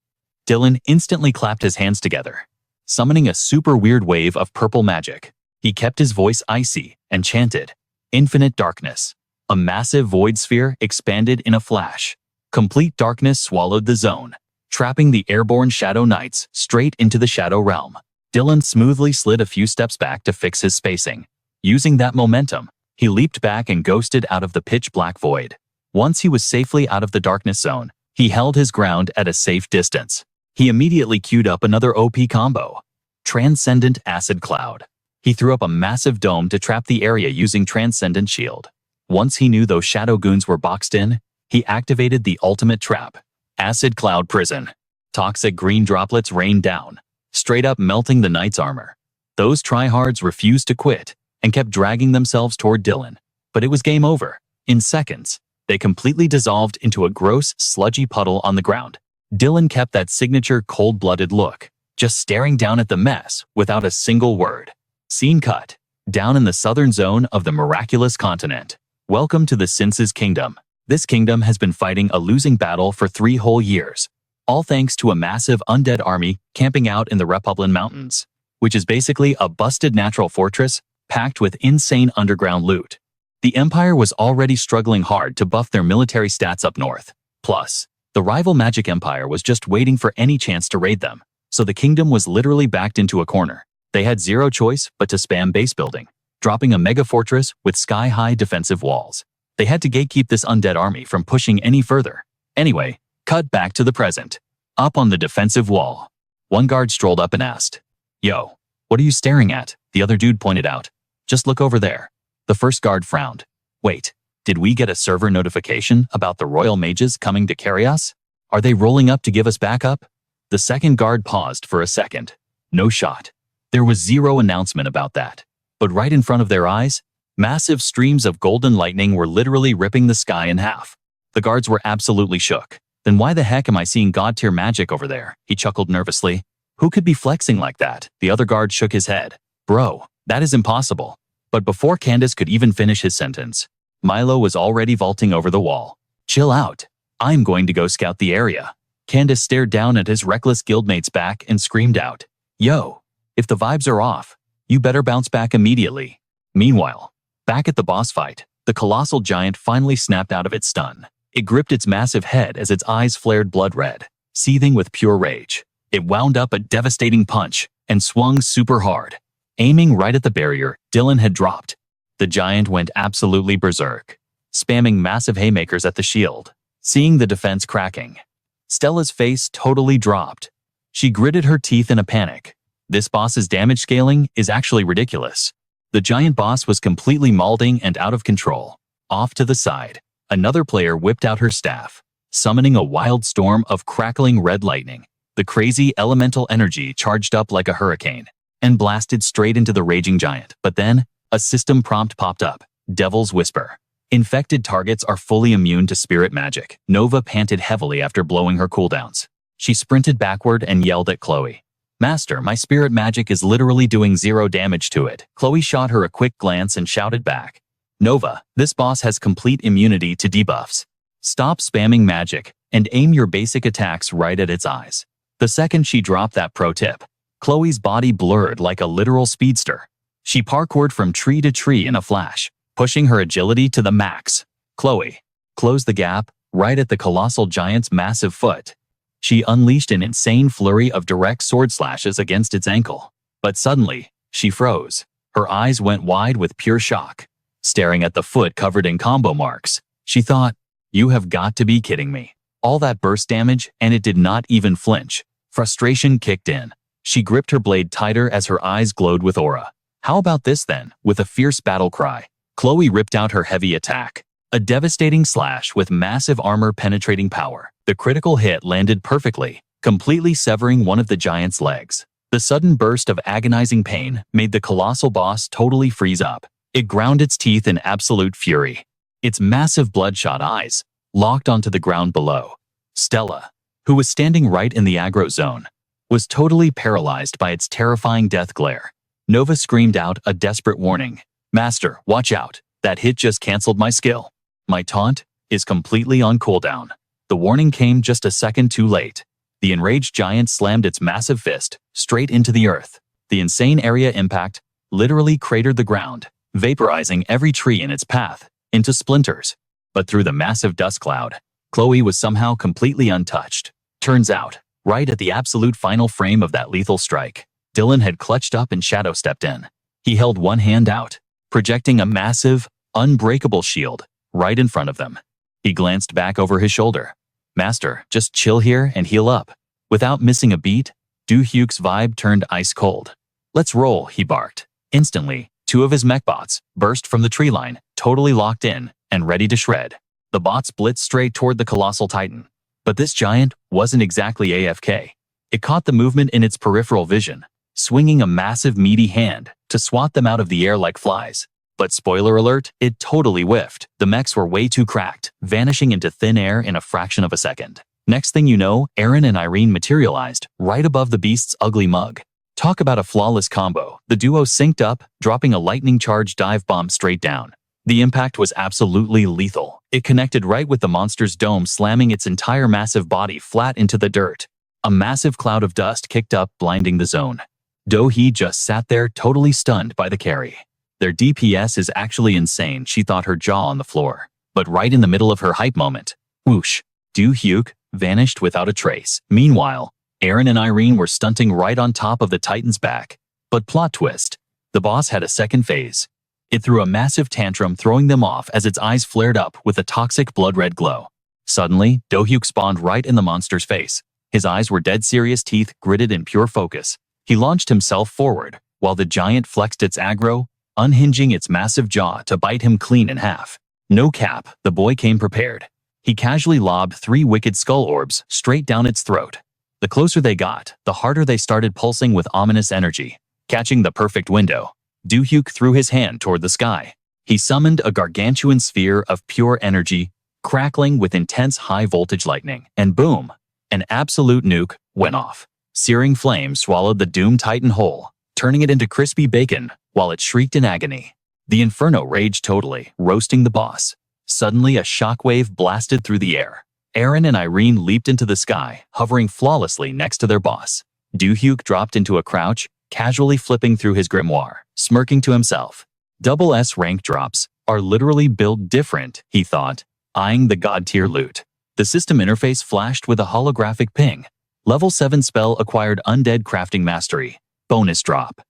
Dylan instantly clapped his hands together, summoning a super weird wave of purple magic. He kept his voice icy and chanted, "Infinite darkness." A massive void sphere expanded in a flash. Complete darkness swallowed the zone, trapping the airborne Shadow Knights straight into the Shadow Realm. Dylan smoothly slid a few steps back to fix his spacing. Using that momentum, he leaped back and ghosted out of the pitch-black void. Once he was safely out of the darkness zone, he held his ground at a safe distance. He immediately queued up another OP combo, Transcendent Acid Cloud. He threw up a massive dome to trap the area using Transcendent Shield. Once he knew those Shadow Goons were boxed in, he activated the ultimate trap, Acid Cloud Prison. Toxic green droplets rained down, straight up melting the knight's armor. Those tryhards refused to quit and kept dragging themselves toward Dylan, but it was game over. In seconds, they completely dissolved into a gross, sludgy puddle on the ground. Dylan kept that signature cold-blooded look, just staring down at the mess without a single word. Scene cut. Down in the southern zone of the miraculous continent. Welcome to the Since's Kingdom. This kingdom has been fighting a losing battle for 3 whole years, all thanks to a massive undead army camping out in the Republin Mountains, which is basically a busted natural fortress packed with insane underground loot. The Empire was already struggling hard to buff their military stats up north. Plus, the rival Magic Empire was just waiting for any chance to raid them, so the kingdom was literally backed into a corner. They had zero choice but to spam base building, dropping a mega fortress with sky-high defensive walls. They had to gatekeep this undead army from pushing any further. Anyway, cut back to the present. Up on the defensive wall, one guard strolled up and asked, "Yo, what are you staring at?" The other dude pointed out, "Just look over there." The first guard frowned. "Wait, did we get a server notification about the royal mages coming to carry us? Are they rolling up to give us backup?" The second guard paused for a second. No shot. There was zero announcement about that. But right in front of their eyes, massive streams of golden lightning were literally ripping the sky in half. The guards were absolutely shook. "Then why the heck am I seeing god-tier magic over there?" He chuckled nervously. "Who could be flexing like that?" The other guard shook his head. "Bro, that is impossible." But before Candace could even finish his sentence, Milo was already vaulting over the wall. "Chill out. I'm going to go scout the area." Candace stared down at his reckless guildmate's back and screamed out, "Yo, if the vibes are off, you better bounce back immediately." Meanwhile, back at the boss fight, the colossal giant finally snapped out of its stun. It gripped its massive head as its eyes flared blood red, seething with pure rage. It wound up a devastating punch and swung super hard. Aiming right at the barrier Dylan had dropped, the giant went absolutely berserk, spamming massive haymakers at the shield. Seeing the defense cracking, Stella's face totally dropped. She gritted her teeth in a panic. This boss's damage scaling is actually ridiculous. The giant boss was completely mauling and out of control. Off to the side, another player whipped out her staff, summoning a wild storm of crackling red lightning. The crazy elemental energy charged up like a hurricane and blasted straight into the raging giant. But then, a system prompt popped up, Devil's Whisper. Infected targets are fully immune to spirit magic. Nova panted heavily after blowing her cooldowns. She sprinted backward and yelled at Chloe. "Master, my spirit magic is literally doing 0 damage to it." Chloe shot her a quick glance and shouted back, "Nova, this boss has complete immunity to debuffs. Stop spamming magic and aim your basic attacks right at its eyes." The second she dropped that pro tip, Chloe's body blurred like a literal speedster. She parkoured from tree to tree in a flash, pushing her agility to the max. Chloe closed the gap right at the colossal giant's massive foot. She unleashed an insane flurry of direct sword slashes against its ankle. But suddenly, she froze. Her eyes went wide with pure shock. Staring at the foot covered in combo marks, she thought, "You have got to be kidding me." All that burst damage, and it did not even flinch. Frustration kicked in. She gripped her blade tighter as her eyes glowed with aura. How about this then? With a fierce battle cry, Chloe ripped out her heavy attack. A devastating slash with massive armor-penetrating power. The critical hit landed perfectly, completely severing one of the giant's legs. The sudden burst of agonizing pain made the colossal boss totally freeze up. It ground its teeth in absolute fury. Its massive bloodshot eyes locked onto the ground below. Stella, who was standing right in the aggro zone, was totally paralyzed by its terrifying death glare. Nova screamed out a desperate warning. "Master, watch out. That hit just canceled my skill. My taunt is completely on cooldown." The warning came just a second too late. The enraged giant slammed its massive fist straight into the earth. The insane area impact literally cratered the ground, vaporizing every tree in its path into splinters. But through the massive dust cloud, Chloe was somehow completely untouched. Turns out, right at the absolute final frame of that lethal strike, Dylan had clutched up and shadow stepped in. He held one hand out, projecting a massive, unbreakable shield right in front of them. He glanced back over his shoulder. "Master, just chill here and heal up." Without missing a beat, Do-hyuk's vibe turned ice cold. "Let's roll," he barked. Instantly, two of his mech bots burst from the tree line, totally locked in and ready to shred. The bots blitzed straight toward the colossal titan. But this giant wasn't exactly AFK. It caught the movement in its peripheral vision, swinging a massive meaty hand to swat them out of the air like flies. But spoiler alert, it totally whiffed. The mechs were way too cracked, vanishing into thin air in a fraction of a second. Next thing you know, Aaron and Irene materialized right above the beast's ugly mug. Talk about a flawless combo. The duo synced up, dropping a lightning charge dive bomb straight down. The impact was absolutely lethal. It connected right with the monster's dome, slamming its entire massive body flat into the dirt. A massive cloud of dust kicked up, blinding the zone. Do-hyuk just sat there, totally stunned by the carry. Their DPS is actually insane, she thought, her jaw on the floor. But right in the middle of her hype moment, whoosh, Do-hyuk vanished without a trace. Meanwhile, Aaron and Irene were stunting right on top of the Titan's back. But plot twist, the boss had a second phase. It threw a massive tantrum, throwing them off as its eyes flared up with a toxic blood-red glow. Suddenly, Do-hyuk spawned right in the monster's face. His eyes were dead serious, teeth gritted in pure focus. He launched himself forward, while the giant flexed its aggro, unhinging its massive jaw to bite him clean in half. No cap, the boy came prepared. He casually lobbed 3 wicked skull orbs straight down its throat. The closer they got, the harder they started pulsing with ominous energy. Catching the perfect window, Do-hyuk threw his hand toward the sky. He summoned a gargantuan sphere of pure energy, crackling with intense high-voltage lightning. And boom, an absolute nuke went off. Searing flames swallowed the doomed titan whole, turning it into crispy bacon while it shrieked in agony. The inferno raged totally, roasting the boss. Suddenly, a shockwave blasted through the air. Aaron and Irene leaped into the sky, hovering flawlessly next to their boss. Do-hyuk dropped into a crouch, casually flipping through his grimoire, smirking to himself. Double S rank drops are literally built different, he thought, eyeing the god-tier loot. The system interface flashed with a holographic ping. Level 7 spell acquired undead crafting mastery. Bonus drop.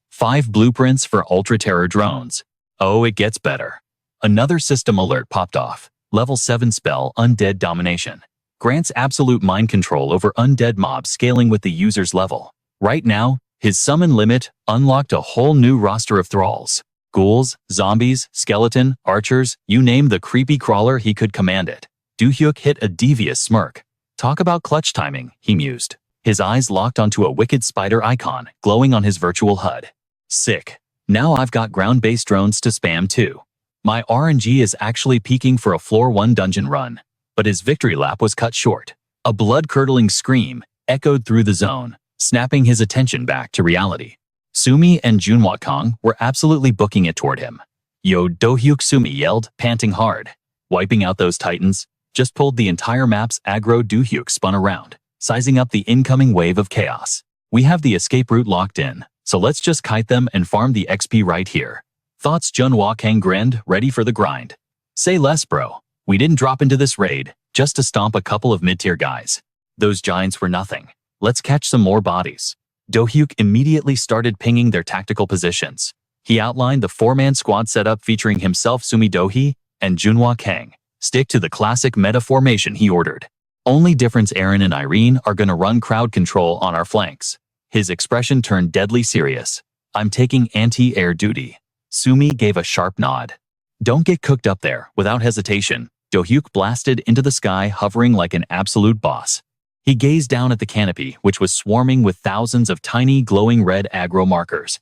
5 blueprints for ultra-terror drones. Oh, it gets better. Another system alert popped off. Level 7 spell undead domination. Grants absolute mind control over undead mobs, scaling with the user's level. Right now, his summon limit unlocked a whole new roster of thralls. Ghouls, zombies, skeleton, archers, you name the creepy crawler, he could command it. Do-hyuk hit a devious smirk. Talk about clutch timing, he mused. His eyes locked onto a wicked spider icon glowing on his virtual HUD. Sick. Now I've got ground-based drones to spam too. My RNG is actually peaking for a floor 1 dungeon run. But his victory lap was cut short. A blood-curdling scream echoed through the zone, snapping his attention back to reality. Sumi and Junhwa Kong were absolutely booking it toward him. "Yo, Do-hyuk," Sumi yelled, panting hard. Wiping out those titans just pulled the entire map's aggro. Do-hyuk spun around, sizing up the incoming wave of chaos. "We have the escape route locked in, so let's just kite them and farm the XP right here." Thoughts? Junhwa Kang grinned, ready for the grind. "Say less, bro. We didn't drop into this raid just to stomp a couple of mid-tier guys. Those giants were nothing. Let's catch some more bodies." Do-hyuk immediately started pinging their tactical positions. He outlined the 4-man squad setup featuring himself, Sumi, Do-hyuk, and Junhwa Kang. "Stick to the classic meta formation," he ordered. Only difference Aaron and Irene are gonna run crowd control on our flanks. His expression turned deadly serious. I'm taking anti-air duty. Sumi gave a sharp nod. Don't get cooked up there. Without hesitation, Do-hyuk blasted into the sky, hovering like an absolute boss. He gazed down at the canopy, which was swarming with thousands of tiny, glowing red aggro markers.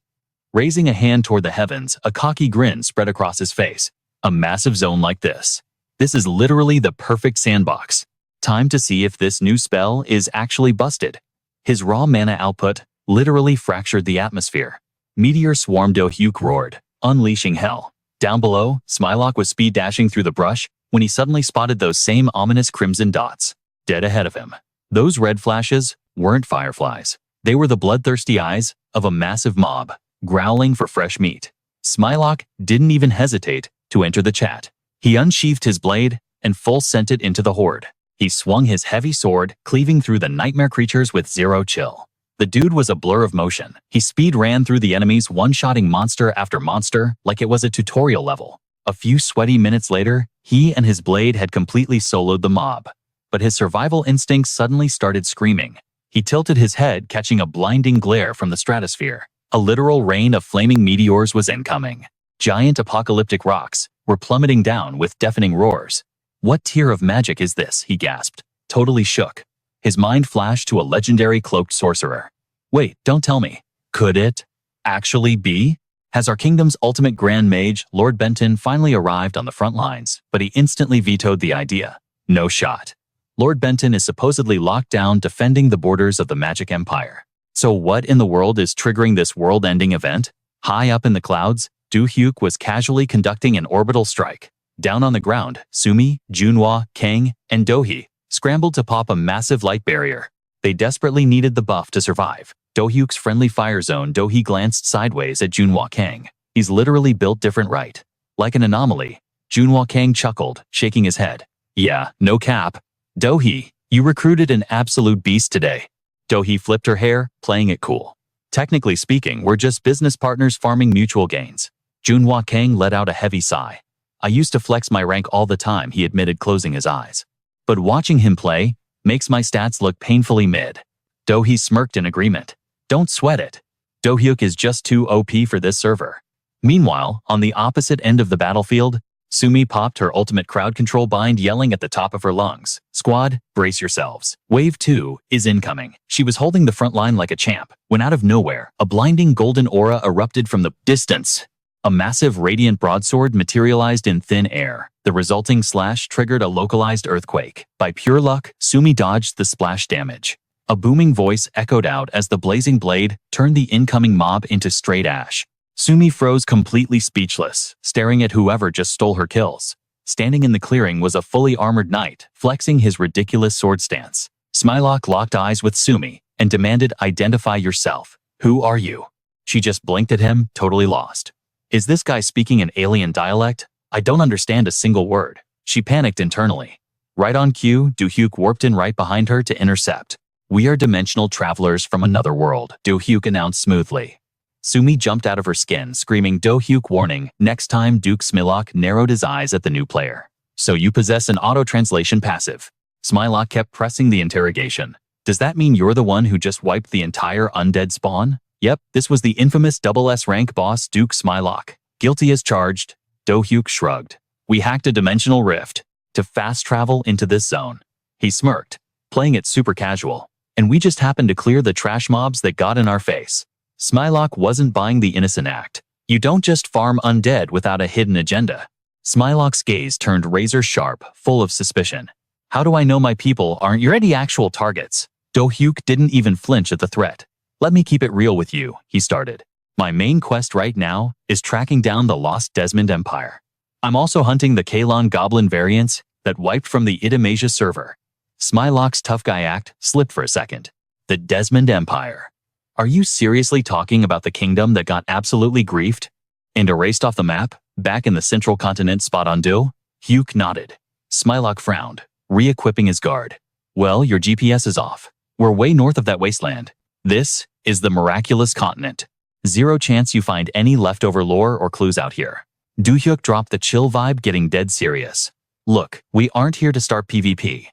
Raising a hand toward the heavens, a cocky grin spread across his face. A massive zone like this. This is literally the perfect sandbox. Time to see if this new spell is actually busted. His raw mana output literally fractured the atmosphere. Meteor swarm. Do-hyuk roared, unleashing hell. Down below, Smilock was speed dashing through the brush when he suddenly spotted those same ominous crimson dots, dead ahead of him. Those red flashes weren't fireflies. They were the bloodthirsty eyes of a massive mob, growling for fresh meat. Smilock didn't even hesitate to enter the chat. He unsheathed his blade and full sent it into the horde. He swung his heavy sword, cleaving through the nightmare creatures with zero chill. The dude was a blur of motion. He speed ran through the enemies, one-shotting monster after monster like it was a tutorial level. A few sweaty minutes later, he and his blade had completely soloed the mob. But his survival instincts suddenly started screaming. He tilted his head, catching a blinding glare from the stratosphere. A literal rain of flaming meteors was incoming. Giant apocalyptic rocks were plummeting down with deafening roars. What tier of magic is this? He gasped, totally shook. His mind flashed to a legendary cloaked sorcerer. Wait, don't tell me. Could it actually be? Has our kingdom's ultimate grand mage, Lord Benton, finally arrived on the front lines, but he instantly vetoed the idea. No shot. Lord Benton is supposedly locked down defending the borders of the magic empire. So what in the world is triggering this world-ending event? High up in the clouds, Do-hyuk was casually conducting an orbital strike. Down on the ground, Sumi, Junhwa, Kang, and Do-hyuk scrambled to pop a massive light barrier. They desperately needed the buff to survive. Do-hyuk's friendly fire zone. Do-hyuk glanced sideways at Junhwa Kang. He's literally built different, right? Like an anomaly. Junhwa Kang chuckled, shaking his head. Yeah, no cap. Do-hyuk, you recruited an absolute beast today. Do-hyuk flipped her hair, playing it cool. Technically speaking, we're just business partners farming mutual gains. Junhwa Kang let out a heavy sigh. I used to flex my rank all the time, he admitted, closing his eyes. But watching him play makes my stats look painfully mid. Do-hyuk smirked in agreement. Don't sweat it. Do-hyuk is just too OP for this server. Meanwhile, on the opposite end of the battlefield, Sumi popped her ultimate crowd control bind, yelling at the top of her lungs. Squad, brace yourselves. Wave 2 is incoming. She was holding the front line like a champ, when out of nowhere, a blinding golden aura erupted from the distance. A massive radiant broadsword materialized in thin air. The resulting slash triggered a localized earthquake. By pure luck, Sumi dodged the splash damage. A booming voice echoed out as the blazing blade turned the incoming mob into straight ash. Sumi froze, completely speechless, staring at whoever just stole her kills. Standing in the clearing was a fully armored knight, flexing his ridiculous sword stance. Smilock locked eyes with Sumi and demanded, "Identify yourself. Who are you?" She just blinked at him, totally lost. Is this guy speaking an alien dialect? I don't understand a single word. She panicked internally. Right on cue, Do-hyuk warped in right behind her to intercept. We are dimensional travelers from another world, Do-hyuk announced smoothly. Sumi jumped out of her skin, screaming, Do-hyuk, warning. Next time, Duke Smilock narrowed his eyes at the new player. So you possess an auto-translation passive. Smilock kept pressing the interrogation. Does that mean you're the one who just wiped the entire undead spawn? Yep, this was the infamous SS rank boss Duke Smilock. Guilty as charged. Do-hyuk shrugged. We hacked a dimensional rift to fast travel into this zone. He smirked, playing it super casual. And we just happened to clear the trash mobs that got in our face. Smilock wasn't buying the innocent act. You don't just farm undead without a hidden agenda. Smilock's gaze turned razor sharp, full of suspicion. How do I know my people aren't your actual targets? Do-hyuk didn't even flinch at the threat. Let me keep it real with you, he started. My main quest right now is tracking down the lost Desmond Empire. I'm also hunting the Kalon Goblin variants that wiped from the Idamasia server. Smilock's tough guy act slipped for a second. The Desmond Empire. Are you seriously talking about the kingdom that got absolutely griefed and erased off the map, back in the central continent spot on Do-hyuk nodded. Smilock frowned, re-equipping his guard. Well, your GPS is off. We're way north of that wasteland. This is the miraculous continent. Zero chance you find any leftover lore or clues out here. Do-hyuk dropped the chill vibe, getting dead serious. Look, we aren't here to start PvP.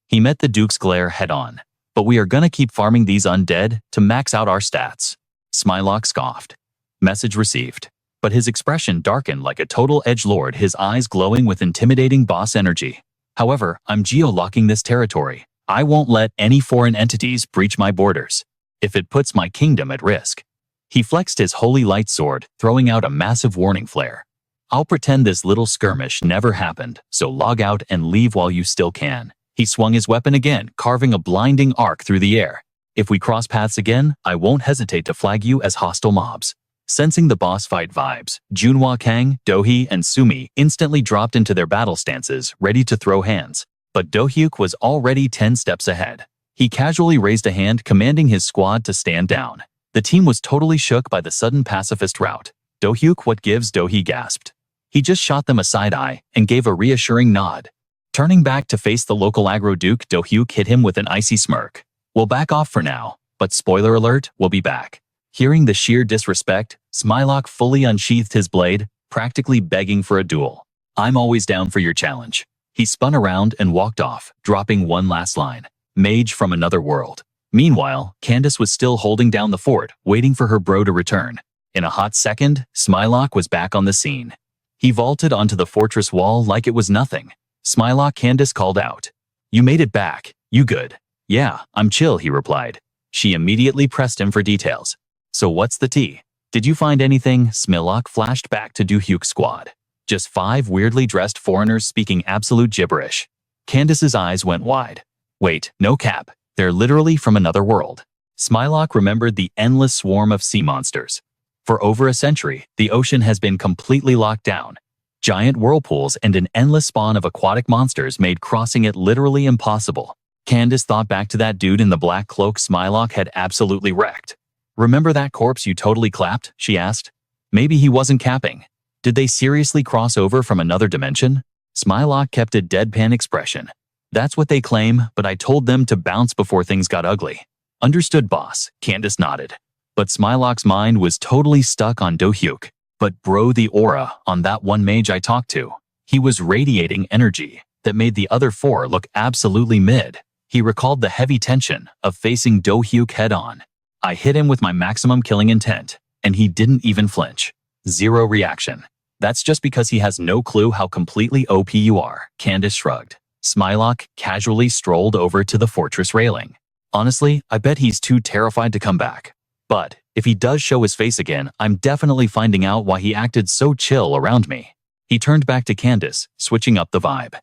He met the Duke's glare head-on. But we are gonna keep farming these undead to max out our stats. Smilock scoffed. Message received. But his expression darkened like a total edgelord, his eyes glowing with intimidating boss energy. However, I'm geo-locking this territory. I won't let any foreign entities breach my borders, if it puts my kingdom at risk. He flexed his holy light sword, throwing out a massive warning flare. I'll pretend this little skirmish never happened, so log out and leave while you still can. He swung his weapon again, carving a blinding arc through the air. If we cross paths again, I won't hesitate to flag you as hostile mobs. Sensing the boss fight vibes, Junhwa Kang, Do-hyuk, and Sumi instantly dropped into their battle stances, ready to throw hands. But Do-hyuk was already 10 steps ahead. He casually raised a hand, commanding his squad to stand down. The team was totally shook by the sudden pacifist rout. Do-hyuk, what gives? Do-hyuk gasped. He just shot them a side-eye and gave a reassuring nod. Turning back to face the local aggro Duke, Do-hyuk hit him with an icy smirk. We'll back off for now, but spoiler alert, we'll be back. Hearing the sheer disrespect, Smilock fully unsheathed his blade, practically begging for a duel. I'm always down for your challenge. He spun around and walked off, dropping one last line. Mage from another world. Meanwhile, Candace was still holding down the fort, waiting for her bro to return. In a hot second, Smilock was back on the scene. He vaulted onto the fortress wall like it was nothing. Smilock, Candace called out. You made it back. You good? Yeah, I'm chill, he replied. She immediately pressed him for details. So what's the tea? Did you find anything? Smilock flashed back to Do-hyuk's squad. Just 5 weirdly dressed foreigners speaking absolute gibberish. Candace's eyes went wide. Wait, no cap. They're literally from another world. Smilock remembered the endless swarm of sea monsters. For over a century, the ocean has been completely locked down. Giant whirlpools and an endless spawn of aquatic monsters made crossing it literally impossible. Candace thought back to that dude in the black cloak Smilock had absolutely wrecked. Remember that corpse you totally clapped? She asked. Maybe he wasn't capping. Did they seriously cross over from another dimension? Smilock kept a deadpan expression. That's what they claim, but I told them to bounce before things got ugly. Understood, boss, Candace nodded. But Smilock's mind was totally stuck on Do-hyuk. But bro, the aura on that one mage I talked to. He was radiating energy that made the other 4 look absolutely mid. He recalled the heavy tension of facing Do-hyuk head-on. I hit him with my maximum killing intent, and he didn't even flinch. 0 reaction. That's just because he has no clue how completely OP you are, Candace shrugged. Smilock casually strolled over to the fortress railing. Honestly, I bet he's too terrified to come back. But if he does show his face again, I'm definitely finding out why he acted so chill around me. He turned back to Candace, switching up the vibe.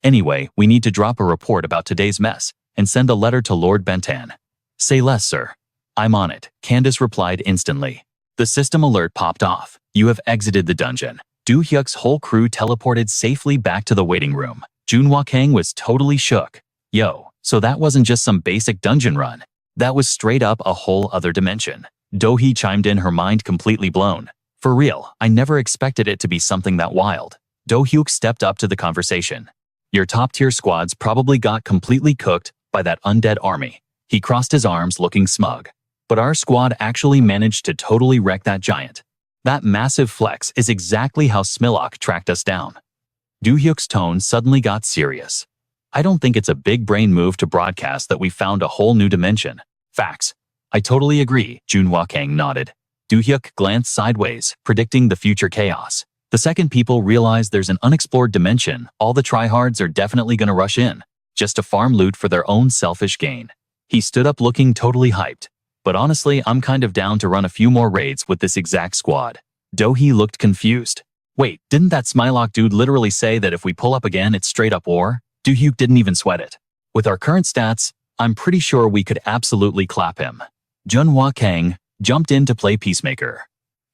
Anyway, we need to drop a report about today's mess and send a letter to Lord Bentan. Say less, sir. I'm on it, Candace replied instantly. The system alert popped off. You have exited the dungeon. Do-hyuk's whole crew teleported safely back to the waiting room. Junhwa Kang was totally shook. Yo, so that wasn't just some basic dungeon run. That was straight up a whole other dimension. Do-hyuk chimed in, her mind completely blown. For real, I never expected it to be something that wild. Do-hyuk stepped up to the conversation. Your top-tier squads probably got completely cooked by that undead army. He crossed his arms, looking smug. But our squad actually managed to totally wreck that giant. That massive flex is exactly how Smilock tracked us down. Do-hyuk's tone suddenly got serious. I don't think it's a big brain move to broadcast that we found a whole new dimension. Facts. I totally agree, Junhwa Kang nodded. Do-hyuk glanced sideways, predicting the future chaos. The second people realize there's an unexplored dimension, all the tryhards are definitely gonna rush in, just to farm loot for their own selfish gain. He stood up looking totally hyped. But honestly, I'm kind of down to run a few more raids with this exact squad. Do-hyuk looked confused. Wait, didn't that Smilock dude literally say that if we pull up again, it's straight up war? Do-hyuk didn't even sweat it. With our current stats, I'm pretty sure we could absolutely clap him. Junhwa Kang jumped in to play peacemaker.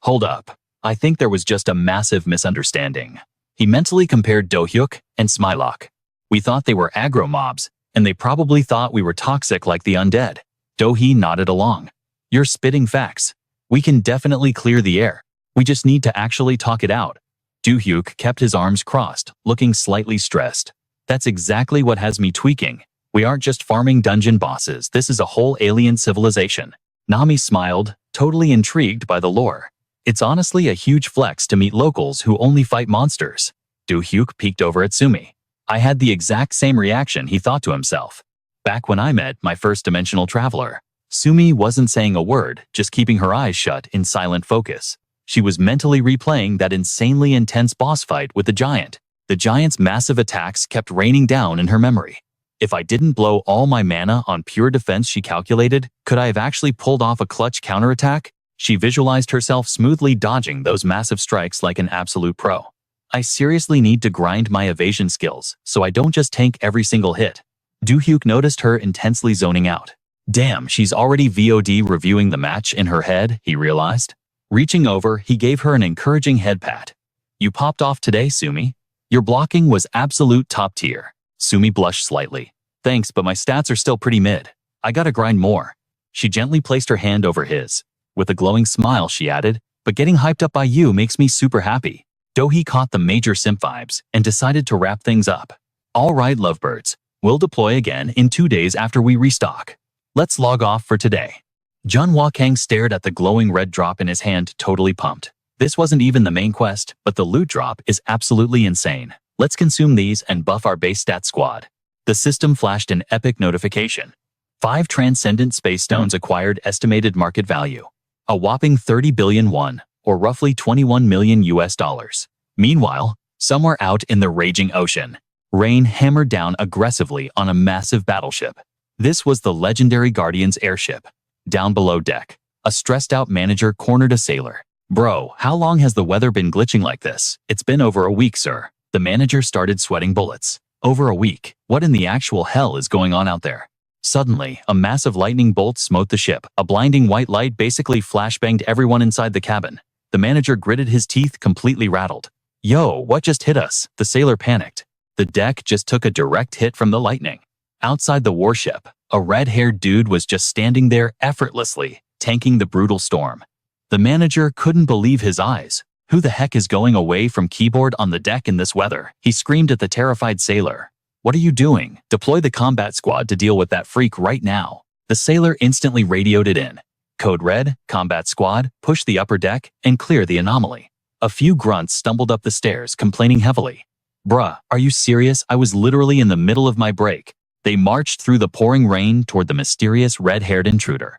Hold up. I think there was just a massive misunderstanding. He mentally compared Do-hyuk and Smilock. We thought they were aggro mobs, and they probably thought we were toxic like the undead. Do-hyuk nodded along. You're spitting facts. We can definitely clear the air. We just need to actually talk it out. Do-hyuk kept his arms crossed, looking slightly stressed. That's exactly what has me tweaking. We aren't just farming dungeon bosses, this is a whole alien civilization. Nami smiled, totally intrigued by the lore. It's honestly a huge flex to meet locals who only fight monsters. Do-hyuk peeked over at Sumi. I had the exact same reaction, he thought to himself. Back when I met my first dimensional traveler, Sumi wasn't saying a word, just keeping her eyes shut in silent focus. She was mentally replaying that insanely intense boss fight with the giant. The giant's massive attacks kept raining down in her memory. If I didn't blow all my mana on pure defense, she calculated, could I have actually pulled off a clutch counterattack? She visualized herself smoothly dodging those massive strikes like an absolute pro. I seriously need to grind my evasion skills, so I don't just tank every single hit. Do-hyuk noticed her intensely zoning out. Damn, she's already VOD reviewing the match in her head, he realized. Reaching over, he gave her an encouraging head pat. You popped off today, Sumi. Your blocking was absolute top tier. Sumi blushed slightly. Thanks, but my stats are still pretty mid. I gotta grind more. She gently placed her hand over his. With a glowing smile, she added, but getting hyped up by you makes me super happy. Do-hyuk caught the major simp vibes and decided to wrap things up. All right, lovebirds. We'll deploy again in 2 days after we restock. Let's log off for today. Junhwa Kang stared at the glowing red drop in his hand, totally pumped. This wasn't even the main quest, but the loot drop is absolutely insane. Let's consume these and buff our base stat squad. The system flashed an epic notification. 5 transcendent space stones acquired, estimated market value. A whopping 30 billion won, or roughly 21 million US dollars. Meanwhile, somewhere out in the raging ocean, rain hammered down aggressively on a massive battleship. This was the legendary Guardian's airship. Down below deck, a stressed-out manager cornered a sailor. Bro, how long has the weather been glitching like this? It's been over a week, sir. The manager started sweating bullets. Over a week? What in the actual hell is going on out there? Suddenly, a massive lightning bolt smote the ship. A blinding white light basically flashbanged everyone inside the cabin. The manager gritted his teeth, completely rattled. Yo, what just hit us? The sailor panicked. The deck just took a direct hit from the lightning. Outside the warship, a red-haired dude was just standing there effortlessly, tanking the brutal storm. The manager couldn't believe his eyes. Who the heck is going away from keyboard on the deck in this weather? He screamed at the terrified sailor. What are you doing? Deploy the combat squad to deal with that freak right now. The sailor instantly radioed it in. Code red, combat squad, push the upper deck and clear the anomaly. A few grunts stumbled up the stairs, complaining heavily. Bruh, are you serious? I was literally in the middle of my break. They marched through the pouring rain toward the mysterious red-haired intruder.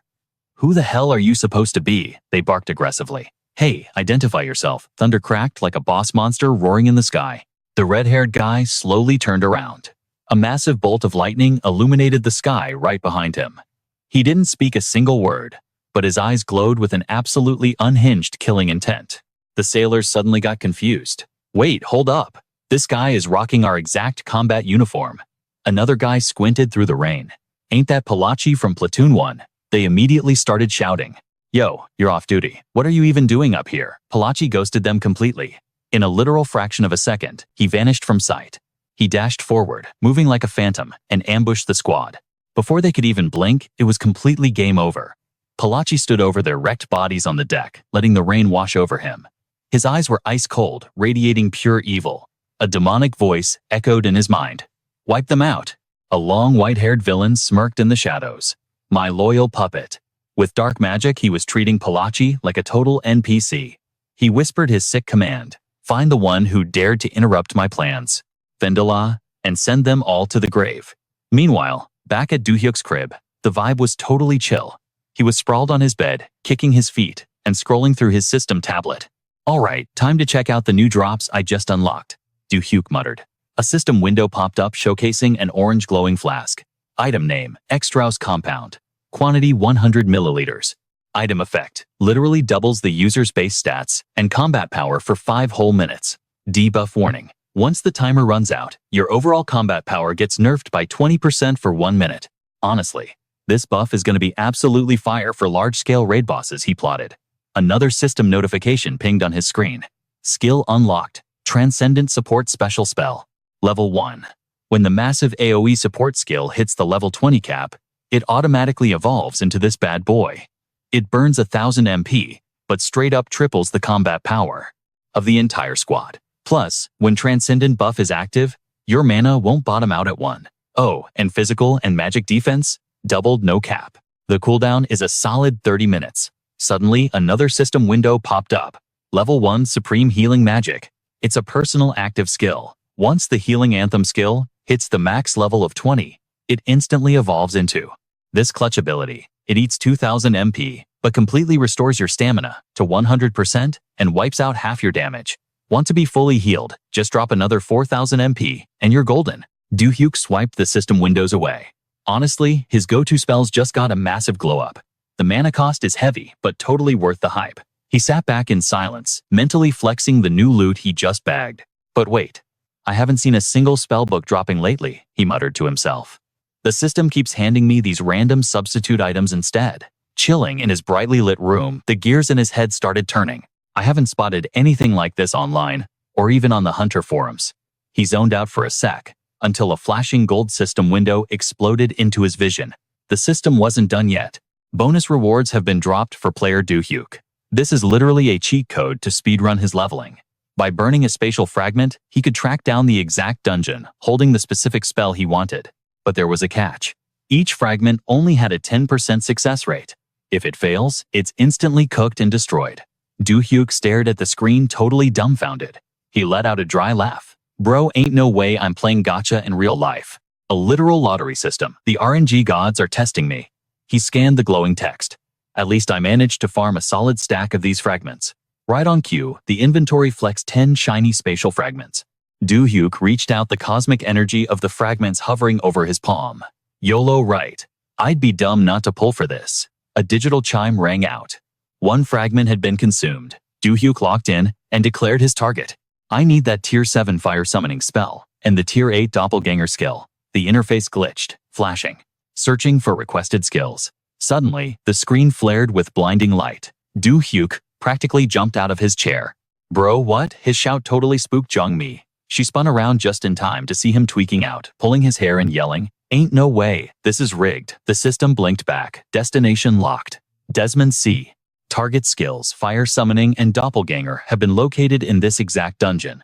Who the hell are you supposed to be? They barked aggressively. Hey, identify yourself. Thunder cracked like a boss monster roaring in the sky. The red-haired guy slowly turned around. A massive bolt of lightning illuminated the sky right behind him. He didn't speak a single word, but his eyes glowed with an absolutely unhinged killing intent. The sailors suddenly got confused. Wait, hold up. This guy is rocking our exact combat uniform. Another guy squinted through the rain. Ain't that Palachi from Platoon 1? They immediately started shouting. Yo, you're off duty. What are you even doing up here? Palachi ghosted them completely. In a literal fraction of a second, he vanished from sight. He dashed forward, moving like a phantom, and ambushed the squad. Before they could even blink, it was completely game over. Palachi stood over their wrecked bodies on the deck, letting the rain wash over him. His eyes were ice cold, radiating pure evil. A demonic voice echoed in his mind. Wipe them out. A long white-haired villain smirked in the shadows. My loyal puppet. With dark magic, he was treating Palachi like a total NPC. He whispered his sick command. Find the one who dared to interrupt my plans. Vendela, and send them all to the grave. Meanwhile, back at Do-hyuk's crib, the vibe was totally chill. He was sprawled on his bed, kicking his feet, and scrolling through his system tablet. Alright, time to check out the new drops I just unlocked, Do-hyuk muttered. A system window popped up showcasing an orange glowing flask. Item name, Extraus Compound. Quantity 100 milliliters. Item effect, literally doubles the user's base stats and combat power for 5 whole minutes. Debuff warning. Once the timer runs out, your overall combat power gets nerfed by 20% for 1 minute. Honestly, this buff is going to be absolutely fire for large-scale raid bosses, he plotted. Another system notification pinged on his screen. Skill unlocked. Transcendent Support Special Spell. Level 1. When the massive AoE support skill hits the level 20 cap, it automatically evolves into this bad boy. It burns 1000 MP, but straight up triples the combat power of the entire squad. Plus, when Transcendent buff is active, your mana won't bottom out at 1. Oh, and physical and magic defense? Doubled, no cap. The cooldown is a solid 30 minutes. Suddenly, another system window popped up. Level 1 Supreme Healing Magic. It's a personal active skill. Once the healing anthem skill hits the max level of 20, it instantly evolves into this clutch ability. It eats 2000 MP, but completely restores your stamina to 100% and wipes out half your damage. Want to be fully healed? Just drop another 4000 MP and you're golden. Do-hyuk swiped the system windows away. Honestly, his go-to spells just got a massive glow up. The mana cost is heavy, but totally worth the hype. He sat back in silence, mentally flexing the new loot he just bagged. But wait, I haven't seen a single spellbook dropping lately, he muttered to himself. The system keeps handing me these random substitute items instead. Chilling in his brightly lit room, the gears in his head started turning. I haven't spotted anything like this online, or even on the Hunter forums. He zoned out for a sec, until a flashing gold system window exploded into his vision. The system wasn't done yet. Bonus rewards have been dropped for player Do-hyuk. This is literally a cheat code to speedrun his leveling. By burning a spatial fragment, he could track down the exact dungeon, holding the specific spell he wanted. But there was a catch. Each fragment only had a 10% success rate. If it fails, it's instantly cooked and destroyed. Do-hyuk stared at the screen totally dumbfounded. He let out a dry laugh. Bro, ain't no way I'm playing gacha in real life. A literal lottery system. The RNG gods are testing me. He scanned the glowing text. At least I managed to farm a solid stack of these fragments. Right on cue, the inventory flexed 10 shiny spatial fragments. Do-hyuk reached out the cosmic energy of the fragments hovering over his palm. YOLO right. I'd be dumb not to pull for this. A digital chime rang out. One fragment had been consumed. Do-hyuk locked in and declared his target. I need that tier 7 fire summoning spell and the tier 8 doppelganger skill. The interface glitched, flashing. Searching for requested skills. Suddenly, the screen flared with blinding light. Do-hyuk practically jumped out of his chair. Bro, what? His shout totally spooked Jongmi. She spun around just in time to see him tweaking out, pulling his hair and yelling, "Ain't no way, this is rigged." The system blinked back. Destination locked. Desmond C. Target skills, fire summoning, and doppelganger have been located in this exact dungeon.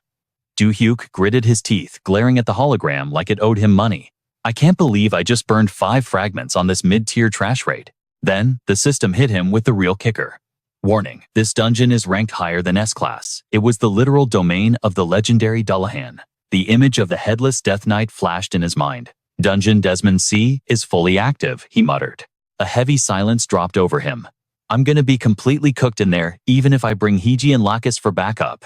Do-hyuk gritted his teeth, glaring at the hologram like it owed him money. I can't believe I just burned 5 fragments on this mid-tier trash raid. Then, the system hit him with the real kicker. Warning, this dungeon is ranked higher than S-class. It was the literal domain of the legendary Dullahan. The image of the headless Death Knight flashed in his mind. Dungeon Desmond C is fully active, he muttered. A heavy silence dropped over him. I'm gonna be completely cooked in there, even if I bring Hiji and Lacus for backup.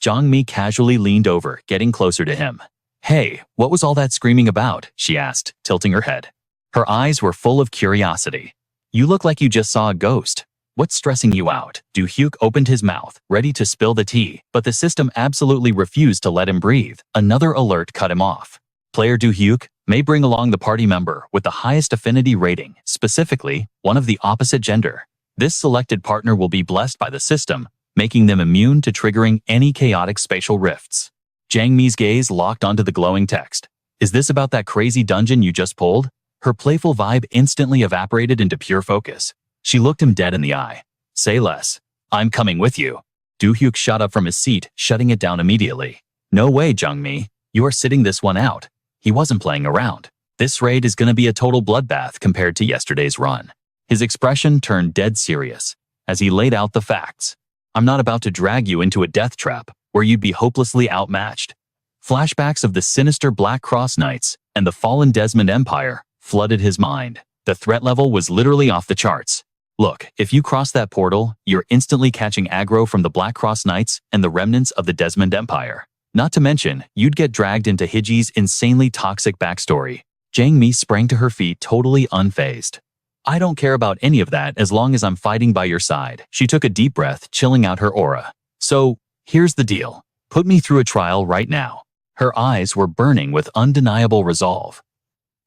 Jongmi casually leaned over, getting closer to him. Hey, what was all that screaming about? She asked, tilting her head. Her eyes were full of curiosity. You look like you just saw a ghost. What's stressing you out? Do-hyuk opened his mouth, ready to spill the tea, but the system absolutely refused to let him breathe. Another alert cut him off. Player Do-hyuk may bring along the party member with the highest affinity rating, specifically, one of the opposite gender. This selected partner will be blessed by the system, making them immune to triggering any chaotic spatial rifts. Jangmi's gaze locked onto the glowing text. Is this about that crazy dungeon you just pulled? Her playful vibe instantly evaporated into pure focus. She looked him dead in the eye. Say less. I'm coming with you. Do-hyuk shot up from his seat, shutting it down immediately. No way, Jongmi. You are sitting this one out. He wasn't playing around. This raid is gonna be a total bloodbath compared to yesterday's run. His expression turned dead serious as he laid out the facts. I'm not about to drag you into a death trap where you'd be hopelessly outmatched. Flashbacks of the sinister Black Cross Knights and the fallen Desmond Empire flooded his mind. The threat level was literally off the charts. Look, if you cross that portal, you're instantly catching aggro from the Black Cross Knights and the remnants of the Desmond Empire. Not to mention, you'd get dragged into Hiji's insanely toxic backstory. Jangmi sprang to her feet totally unfazed. I don't care about any of that as long as I'm fighting by your side. She took a deep breath, chilling out her aura. So, here's the deal. Put me through a trial right now. Her eyes were burning with undeniable resolve.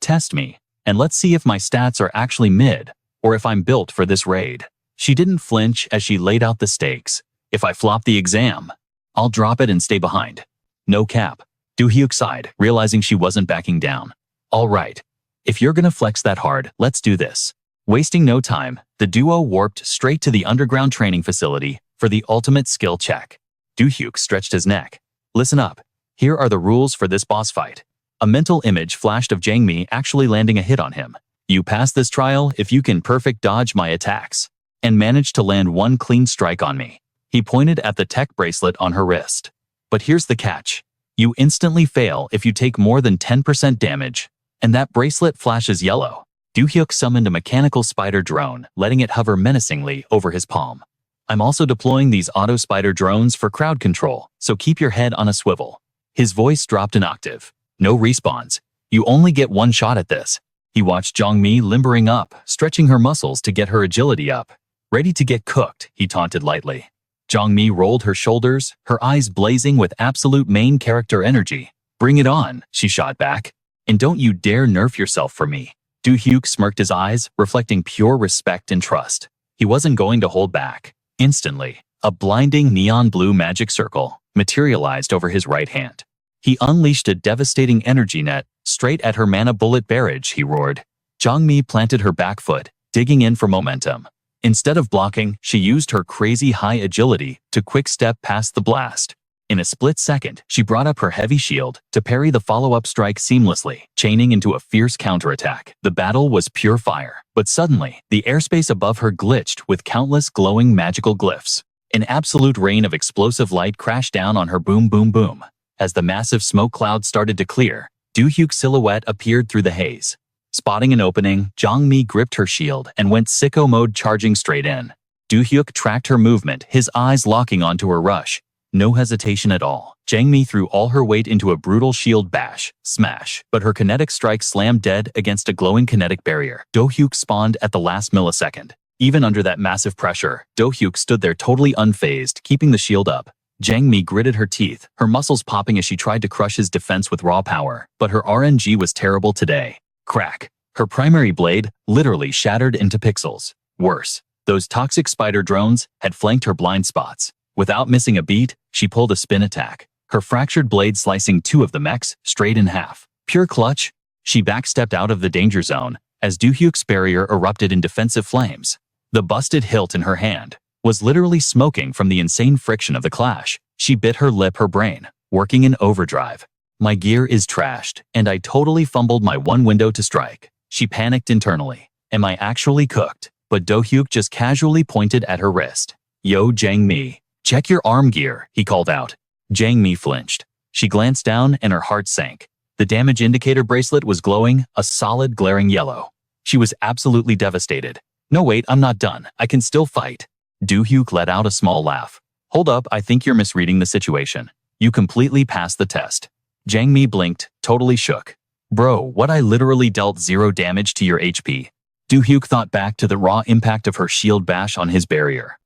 Test me, and let's see if my stats are actually mid, or if I'm built for this raid. She didn't flinch as she laid out the stakes. If I flop the exam, I'll drop it and stay behind. No cap. Do-hyuk sighed, realizing she wasn't backing down. All right. If you're gonna flex that hard, let's do this. Wasting no time, the duo warped straight to the underground training facility for the ultimate skill check. Do-hyuk stretched his neck. Listen up. Here are the rules for this boss fight. A mental image flashed of Jangmi actually landing a hit on him. You pass this trial if you can perfect dodge my attacks and manage to land one clean strike on me. He pointed at the tech bracelet on her wrist. But here's the catch. You instantly fail if you take more than 10% damage, and that bracelet flashes yellow. Do-hyuk summoned a mechanical spider drone, letting it hover menacingly over his palm. I'm also deploying these auto spider drones for crowd control, so keep your head on a swivel. His voice dropped an octave. No respawns. You only get one shot at this. He watched Jongmi limbering up, stretching her muscles to get her agility up. Ready to get cooked, he taunted lightly. Jongmi rolled her shoulders, her eyes blazing with absolute main character energy. Bring it on, she shot back. And don't you dare nerf yourself for me. Do-hyuk smirked his eyes, reflecting pure respect and trust. He wasn't going to hold back. Instantly, a blinding neon blue magic circle materialized over his right hand. He unleashed a devastating energy net straight at her mana bullet barrage, he roared. Jongmi planted her back foot, digging in for momentum. Instead of blocking, she used her crazy high agility to quick step past the blast. In a split second, she brought up her heavy shield to parry the follow-up strike seamlessly, chaining into a fierce counterattack. The battle was pure fire, but suddenly, the airspace above her glitched with countless glowing magical glyphs. An absolute rain of explosive light crashed down on her boom boom boom. As the massive smoke cloud started to clear, Do-hyuk's silhouette appeared through the haze. Spotting an opening, Jongmi gripped her shield and went sicko mode, charging straight in. Do-hyuk tracked her movement, his eyes locking onto her rush. No hesitation at all. Jongmi threw all her weight into a brutal shield bash, smash, but her kinetic strike slammed dead against a glowing kinetic barrier. Do-hyuk spawned at the last millisecond. Even under that massive pressure, Do-hyuk stood there totally unfazed, keeping the shield up. Jongmi gritted her teeth, her muscles popping as she tried to crush his defense with raw power, but her RNG was terrible today. Crack. Her primary blade literally shattered into pixels. Worse, those toxic spider drones had flanked her blind spots. Without missing a beat, she pulled a spin attack, her fractured blade slicing two of the mechs straight in half. Pure clutch. She backstepped out of the danger zone as Do-hyuk's barrier erupted in defensive flames. The busted hilt in her hand was literally smoking from the insane friction of the clash. She bit her lip, her brain working in overdrive. My gear is trashed, and I totally fumbled my one window to strike. She panicked internally. Am I actually cooked? But Do-hyuk just casually pointed at her wrist. Yo, Jongmi, check your arm gear, he called out. Jongmi flinched. She glanced down and her heart sank. The damage indicator bracelet was glowing, a solid glaring yellow. She was absolutely devastated. No wait, I'm not done. I can still fight. Do-hyuk let out a small laugh. Hold up, I think you're misreading the situation. You completely passed the test. Jongmi blinked, totally shook. Bro, what, I literally dealt 0 damage to your HP. Do-hyuk thought back to the raw impact of her shield bash on his barrier.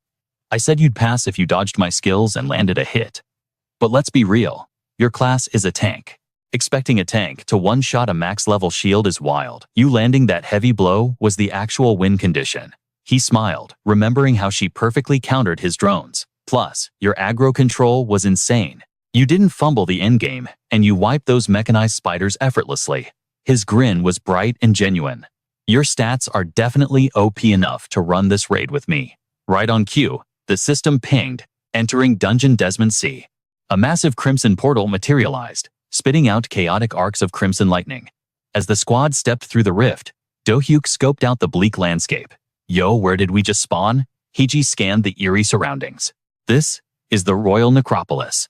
I said you'd pass if you dodged my skills and landed a hit. But let's be real. Your class is a tank. Expecting a tank to one-shot a max-level shield is wild. You landing that heavy blow was the actual win condition. He smiled, remembering how she perfectly countered his drones. Plus, your aggro control was insane. You didn't fumble the endgame, and you wiped those mechanized spiders effortlessly. His grin was bright and genuine. Your stats are definitely OP enough to run this raid with me. Right on cue, the system pinged, entering Dungeon Desmond C. A massive crimson portal materialized, spitting out chaotic arcs of crimson lightning. As the squad stepped through the rift, Do-hyuk scoped out the bleak landscape. Yo, where did we just spawn? Heiji scanned the eerie surroundings. This is the Royal Necropolis,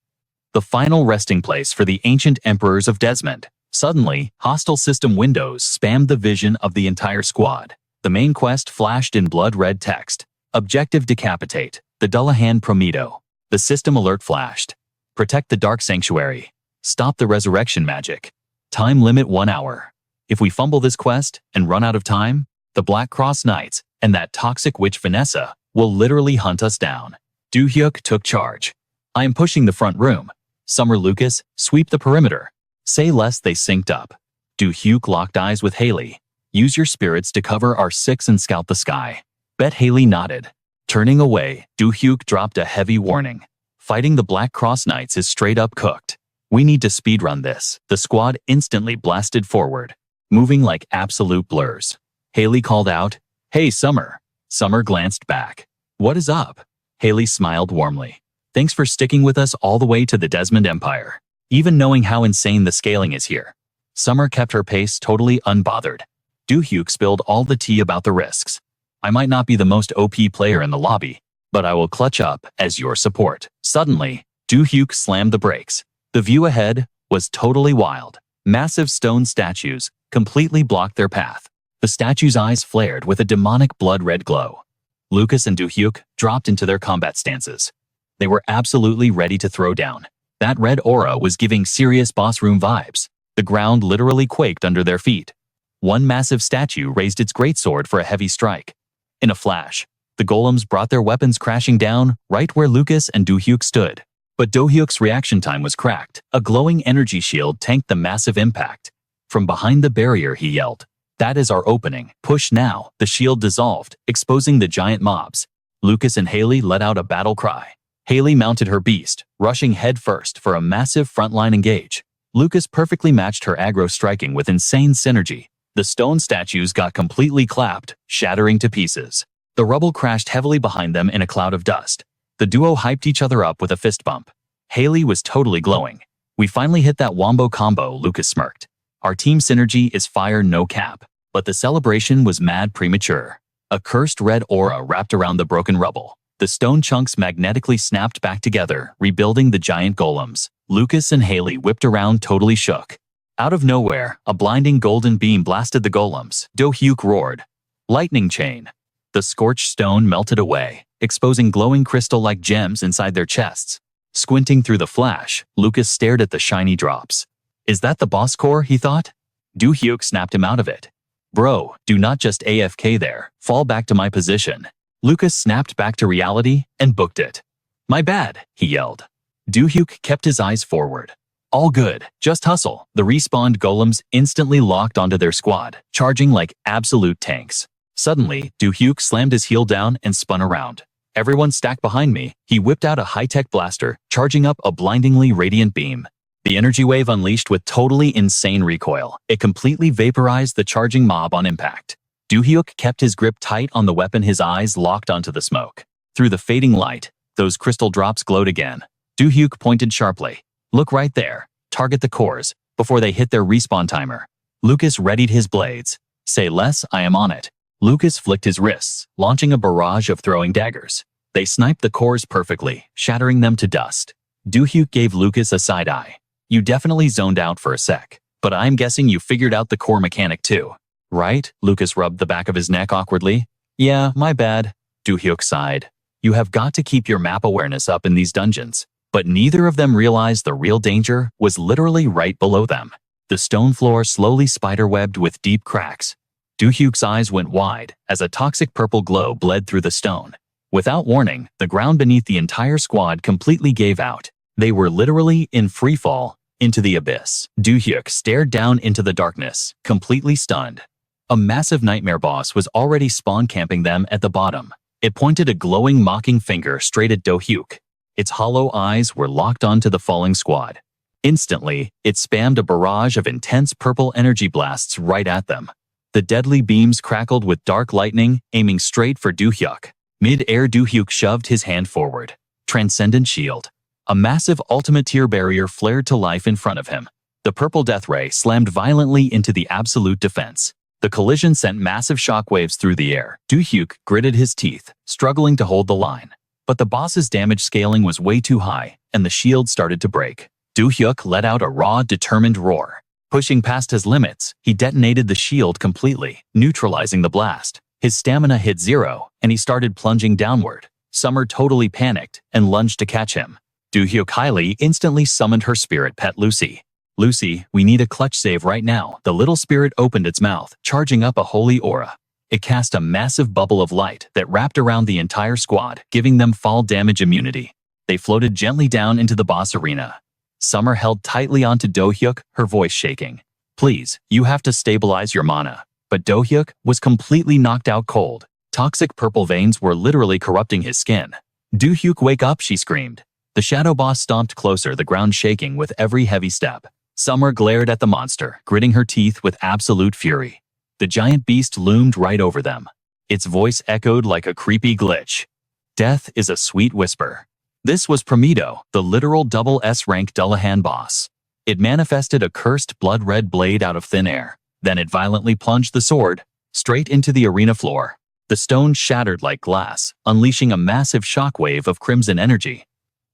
the final resting place for the ancient emperors of Desmond. Suddenly, hostile system windows spammed the vision of the entire squad. The main quest flashed in blood-red text. Objective: decapitate the Dullahan Prometo. The system alert flashed. Protect the Dark Sanctuary. Stop the resurrection magic. Time limit 1 hour. If we fumble this quest and run out of time, the Black Cross Knights and that toxic witch Vanessa will literally hunt us down. Do-hyuk took charge. I am pushing the front room. Summer Lucas, sweep the perimeter. Say less. They synced up. Do-hyuk locked eyes with Haley. Use your spirits to cover our 6 and scout the sky. Bet Haley nodded. Turning away, Do-hyuk dropped a heavy warning. Fighting the Black Cross Knights is straight up cooked. We need to speedrun this. The squad instantly blasted forward, moving like absolute blurs. Haley called out, Hey, Summer. Summer glanced back. What is up? Haley smiled warmly. Thanks for sticking with us all the way to the Desmond Empire. Even knowing how insane the scaling is here. Summer kept her pace totally unbothered. Do-hyuk spilled all the tea about the risks. I might not be the most OP player in the lobby, but I will clutch up as your support. Suddenly, Do-hyuk slammed the brakes. The view ahead was totally wild. Massive stone statues completely blocked their path. The statues' eyes flared with a demonic blood-red glow. Lucas and Do-hyuk dropped into their combat stances. They were absolutely ready to throw down. That red aura was giving serious boss room vibes. The ground literally quaked under their feet. One massive statue raised its greatsword for a heavy strike. In a flash, the golems brought their weapons crashing down right where Lucas and Do-hyuk stood. But Do-hyuk's reaction time was cracked. A glowing energy shield tanked the massive impact. From behind the barrier, he yelled, "That is our opening. Push now." The shield dissolved, exposing the giant mobs. Lucas and Haley let out a battle cry. Haley mounted her beast, rushing headfirst for a massive frontline engage. Lucas perfectly matched her aggro striking with insane synergy. The stone statues got completely clapped, shattering to pieces. The rubble crashed heavily behind them in a cloud of dust. The duo hyped each other up with a fist bump. Haley was totally glowing. "We finally hit that wombo combo," Lucas smirked. "Our team synergy is fire no cap." But the celebration was mad premature. A cursed red aura wrapped around the broken rubble. The stone chunks magnetically snapped back together, rebuilding the giant golems. Lucas and Haley whipped around totally shook. Out of nowhere, a blinding golden beam blasted the golems. Do-hyuk roared, "Lightning chain!" The scorched stone melted away, exposing glowing crystal-like gems inside their chests. Squinting through the flash, Lucas stared at the shiny drops. "Is that the boss core?" he thought. Do-hyuk snapped him out of it. "Bro, do not just AFK there. Fall back to my position." Lucas snapped back to reality and booked it. "My bad," he yelled. Do-hyuk kept his eyes forward. "All good, just hustle." The respawned golems instantly locked onto their squad, charging like absolute tanks. Suddenly, Do-hyuk slammed his heel down and spun around. "Everyone stack behind me." He whipped out a high-tech blaster, charging up a blindingly radiant beam. The energy wave unleashed with totally insane recoil. It completely vaporized the charging mob on impact. Do-hyuk kept his grip tight on the weapon, his eyes locked onto the smoke. Through the fading light, those crystal drops glowed again. Do-hyuk pointed sharply. "Look right there. Target the cores before they hit their respawn timer." Lucas readied his blades. "Say less, I am on it." Lucas flicked his wrists, launching a barrage of throwing daggers. They sniped the cores perfectly, shattering them to dust. Do-hyuk gave Lucas a side eye. "You definitely zoned out for a sec, but I'm guessing you figured out the core mechanic too, right?" Lucas rubbed the back of his neck awkwardly. "Yeah, my bad." Do-hyuk sighed. "You have got to keep your map awareness up in these dungeons." But neither of them realized the real danger was literally right below them. The stone floor slowly spiderwebbed with deep cracks. Do-hyuk's eyes went wide as a toxic purple glow bled through the stone. Without warning, the ground beneath the entire squad completely gave out. They were literally in freefall into the abyss. Do-hyuk stared down into the darkness, completely stunned. A massive nightmare boss was already spawn camping them at the bottom. It pointed a glowing, mocking finger straight at Do-hyuk. Its hollow eyes were locked onto the falling squad. Instantly, it spammed a barrage of intense purple energy blasts right at them. The deadly beams crackled with dark lightning, aiming straight for Do-hyuk. Mid-air, Do-hyuk shoved his hand forward. Transcendent shield. A massive ultimate tier barrier flared to life in front of him. The purple death ray slammed violently into the absolute defense. The collision sent massive shockwaves through the air. Do-hyuk gritted his teeth, struggling to hold the line. But the boss's damage scaling was way too high, and the shield started to break. Do-hyuk let out a raw, determined roar. Pushing past his limits, he detonated the shield completely, neutralizing the blast. His stamina hit zero, and he started plunging downward. Summer totally panicked and lunged to catch him. Do-hyuk highly instantly summoned her spirit pet Lucy. "Lucy, we need a clutch save right now." The little spirit opened its mouth, charging up a holy aura. It cast a massive bubble of light that wrapped around the entire squad, giving them fall damage immunity. They floated gently down into the boss arena. Summer held tightly onto Do-hyuk, her voice shaking. "Please, you have to stabilize your mana." But Do-hyuk was completely knocked out cold. Toxic purple veins were literally corrupting his skin. "Do-hyuk, wake up," she screamed. The shadow boss stomped closer, the ground shaking with every heavy step. Summer glared at the monster, gritting her teeth with absolute fury. The giant beast loomed right over them. Its voice echoed like a creepy glitch. "Death is a sweet whisper." This was Prometo, the literal double S-rank Dullahan boss. It manifested a cursed blood-red blade out of thin air. Then it violently plunged the sword straight into the arena floor. The stone shattered like glass, unleashing a massive shockwave of crimson energy.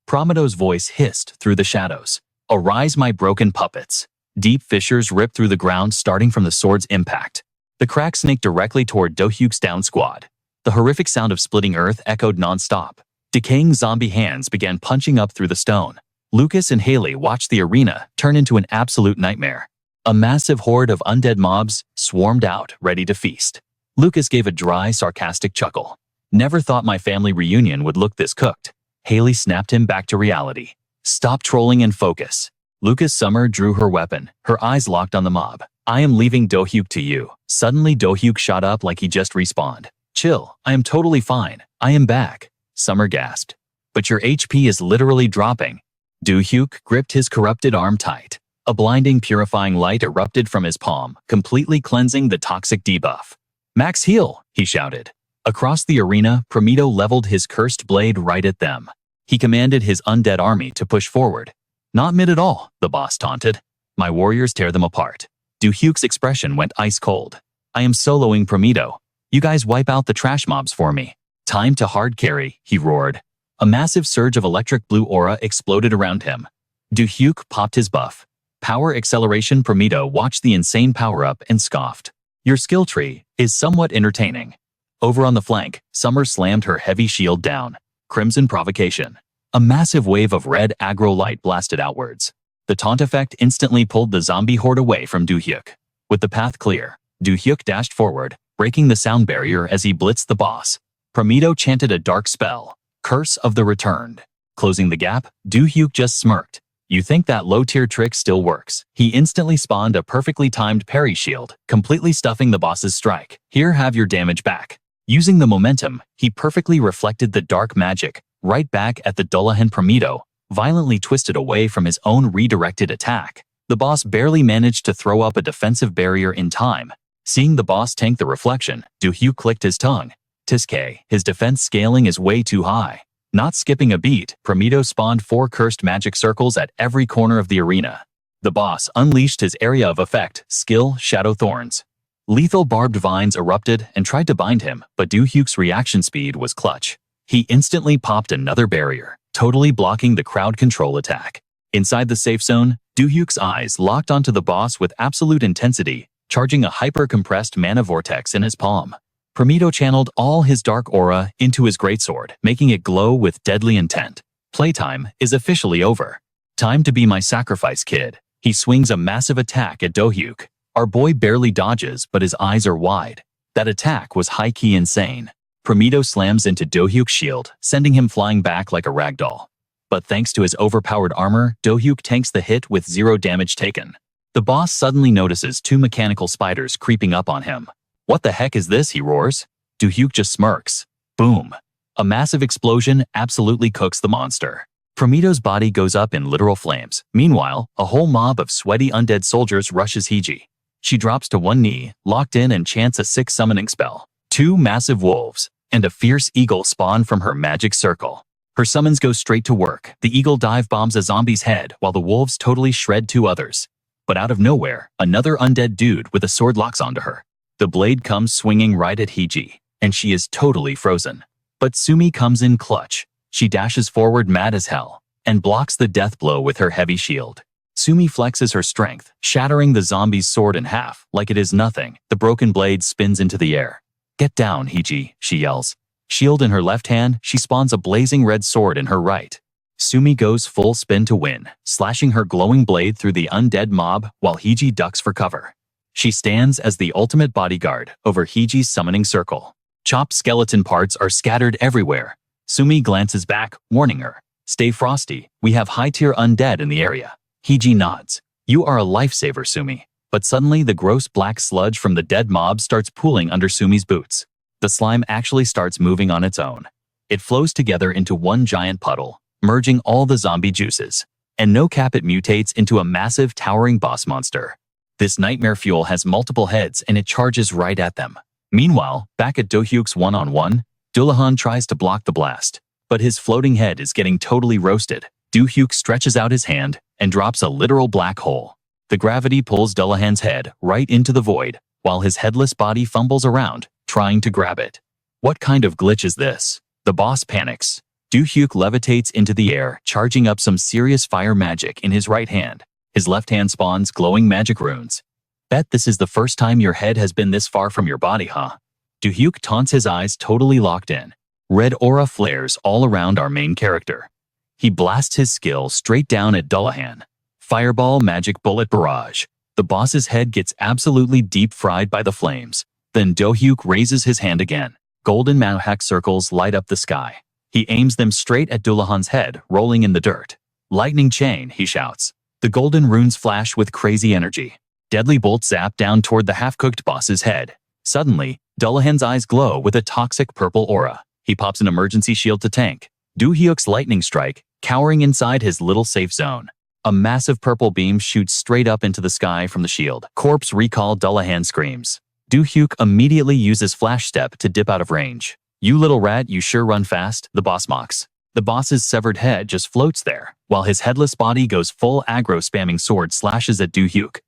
Prometo's voice hissed through the shadows. Arise, my broken puppets. Deep fissures rip through the ground starting from the sword's impact. The crack snaked directly toward Do-hyuk's down squad. The horrific sound of splitting earth echoed non-stop. Decaying zombie hands began punching up through the stone. Lucas and Haley watched the arena turn into an absolute nightmare. A massive horde of undead mobs swarmed out, ready to feast. Lucas gave a dry, sarcastic chuckle. Never thought my family reunion would look this cooked. Haley snapped him back to reality. Stop trolling and focus. Lucas Summer drew her weapon, her eyes locked on the mob. I am leaving Do-hyuk to you. Suddenly Do-hyuk shot up like he just respawned. Chill, I am totally fine. I am back. Summer gasped. But your HP is literally dropping. Do-hyuk gripped his corrupted arm tight. A blinding, purifying light erupted from his palm, completely cleansing the toxic debuff. Max heal, he shouted. Across the arena, Prometo leveled his cursed blade right at them. He commanded his undead army to push forward. Not mid at all, the boss taunted. My warriors tear them apart. Do-hyuk's expression went ice cold. I am soloing Prometo. You guys wipe out the trash mobs for me. Time to hard carry, he roared. A massive surge of electric blue aura exploded around him. Do-hyuk popped his buff. Power acceleration. Prometo watched the insane power-up and scoffed. Your skill tree is somewhat entertaining. Over on the flank, Summer slammed her heavy shield down. Crimson provocation. A massive wave of red aggro light blasted outwards. The taunt effect instantly pulled the zombie horde away from Do-hyuk. With the path clear, Do-hyuk dashed forward, breaking the sound barrier as he blitzed the boss. Prometo chanted a dark spell, Curse of the Returned. Closing the gap, Do-hyuk just smirked. You think that low-tier trick still works? He instantly spawned a perfectly timed parry shield, completely stuffing the boss's strike. Here, have your damage back. Using the momentum, he perfectly reflected the dark magic right back at the Dullahan. Prometo violently twisted away from his own redirected attack. The boss barely managed to throw up a defensive barrier in time. Seeing the boss tank the reflection, Do-hyuk clicked his tongue. Tiske, his defense scaling is way too high. Not skipping a beat, Prometo spawned 4 cursed magic circles at every corner of the arena. The boss unleashed his area of effect, skill, Shadow Thorns. Lethal barbed vines erupted and tried to bind him, but Do-hyuk's reaction speed was clutch. He instantly popped another barrier, totally blocking the crowd control attack. Inside the safe zone, Do-hyuk's eyes locked onto the boss with absolute intensity, charging a hyper-compressed mana vortex in his palm. Prometo channeled all his dark aura into his greatsword, making it glow with deadly intent. Playtime is officially over. Time to be my sacrifice, kid. He swings a massive attack at Do-hyuk. Our boy barely dodges, but his eyes are wide. That attack was high-key insane. Prometo slams into Do-hyuk's shield, sending him flying back like a ragdoll. But thanks to his overpowered armor, Do-hyuk tanks the hit with 0 damage taken. The boss suddenly notices 2 mechanical spiders creeping up on him. What the heck is this, he roars. Do-hyuk just smirks. Boom. A massive explosion absolutely cooks the monster. Prometo's body goes up in literal flames. Meanwhile, a whole mob of sweaty undead soldiers rushes Hiji. She drops to one knee, locked in, and chants a 6 summoning spell. 2 massive wolves and a fierce eagle spawn from her magic circle. Her summons go straight to work. The eagle dive bombs a zombie's head while the wolves totally shred 2 others. But out of nowhere, another undead dude with a sword locks onto her. The blade comes swinging right at Hiji, and she is totally frozen. But Sumi comes in clutch. She dashes forward mad as hell and blocks the death blow with her heavy shield. Sumi flexes her strength, shattering the zombie's sword in half like it is nothing. The broken blade spins into the air. Get down, Hiji, she yells. Shield in her left hand, she spawns a blazing red sword in her right. Sumi goes full spin to win, slashing her glowing blade through the undead mob while Hiji ducks for cover. She stands as the ultimate bodyguard over Hiji's summoning circle. Chopped skeleton parts are scattered everywhere. Sumi glances back, warning her. Stay frosty, we have high-tier undead in the area. Hiji nods. You are a lifesaver, Sumi. But suddenly the gross black sludge from the dead mob starts pooling under Sumi's boots. The slime actually starts moving on its own. It flows together into one giant puddle, merging all the zombie juices. And no cap, it mutates into a massive towering boss monster. This nightmare fuel has multiple heads and it charges right at them. Meanwhile, back at Do-hyuk's one-on-one, Dullahan tries to block the blast, but his floating head is getting totally roasted. Do-hyuk stretches out his hand and drops a literal black hole. The gravity pulls Dullahan's head right into the void, while his headless body fumbles around, trying to grab it. What kind of glitch is this? The boss panics. Do-hyuk levitates into the air, charging up some serious fire magic in his right hand. His left hand spawns glowing magic runes. Bet this is the first time your head has been this far from your body, huh? Do-hyuk taunts, his eyes totally locked in. Red aura flares all around our main character. He blasts his skill straight down at Dullahan. Fireball magic bullet barrage. The boss's head gets absolutely deep fried by the flames. Then Do-hyuk raises his hand again. Golden Manhwa circles light up the sky. He aims them straight at Dullahan's head, rolling in the dirt. Lightning chain, he shouts. The golden runes flash with crazy energy. Deadly bolts zap down toward the half-cooked boss's head. Suddenly, Dullahan's eyes glow with a toxic purple aura. He pops an emergency shield to tank. Do-hyuk's lightning strike, cowering inside his little safe zone. A massive purple beam shoots straight up into the sky from the shield. Corpse recall, Dullahan screams. Do-hyuk immediately uses flash step to dip out of range. You little rat, you sure run fast, the boss mocks. The boss's severed head just floats there, while his headless body goes full aggro, spamming sword slashes at Do-hyuk.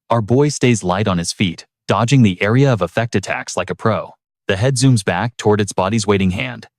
Our boy stays light on his feet, dodging the area of effect attacks like a pro. The head zooms back toward its body's waiting hand.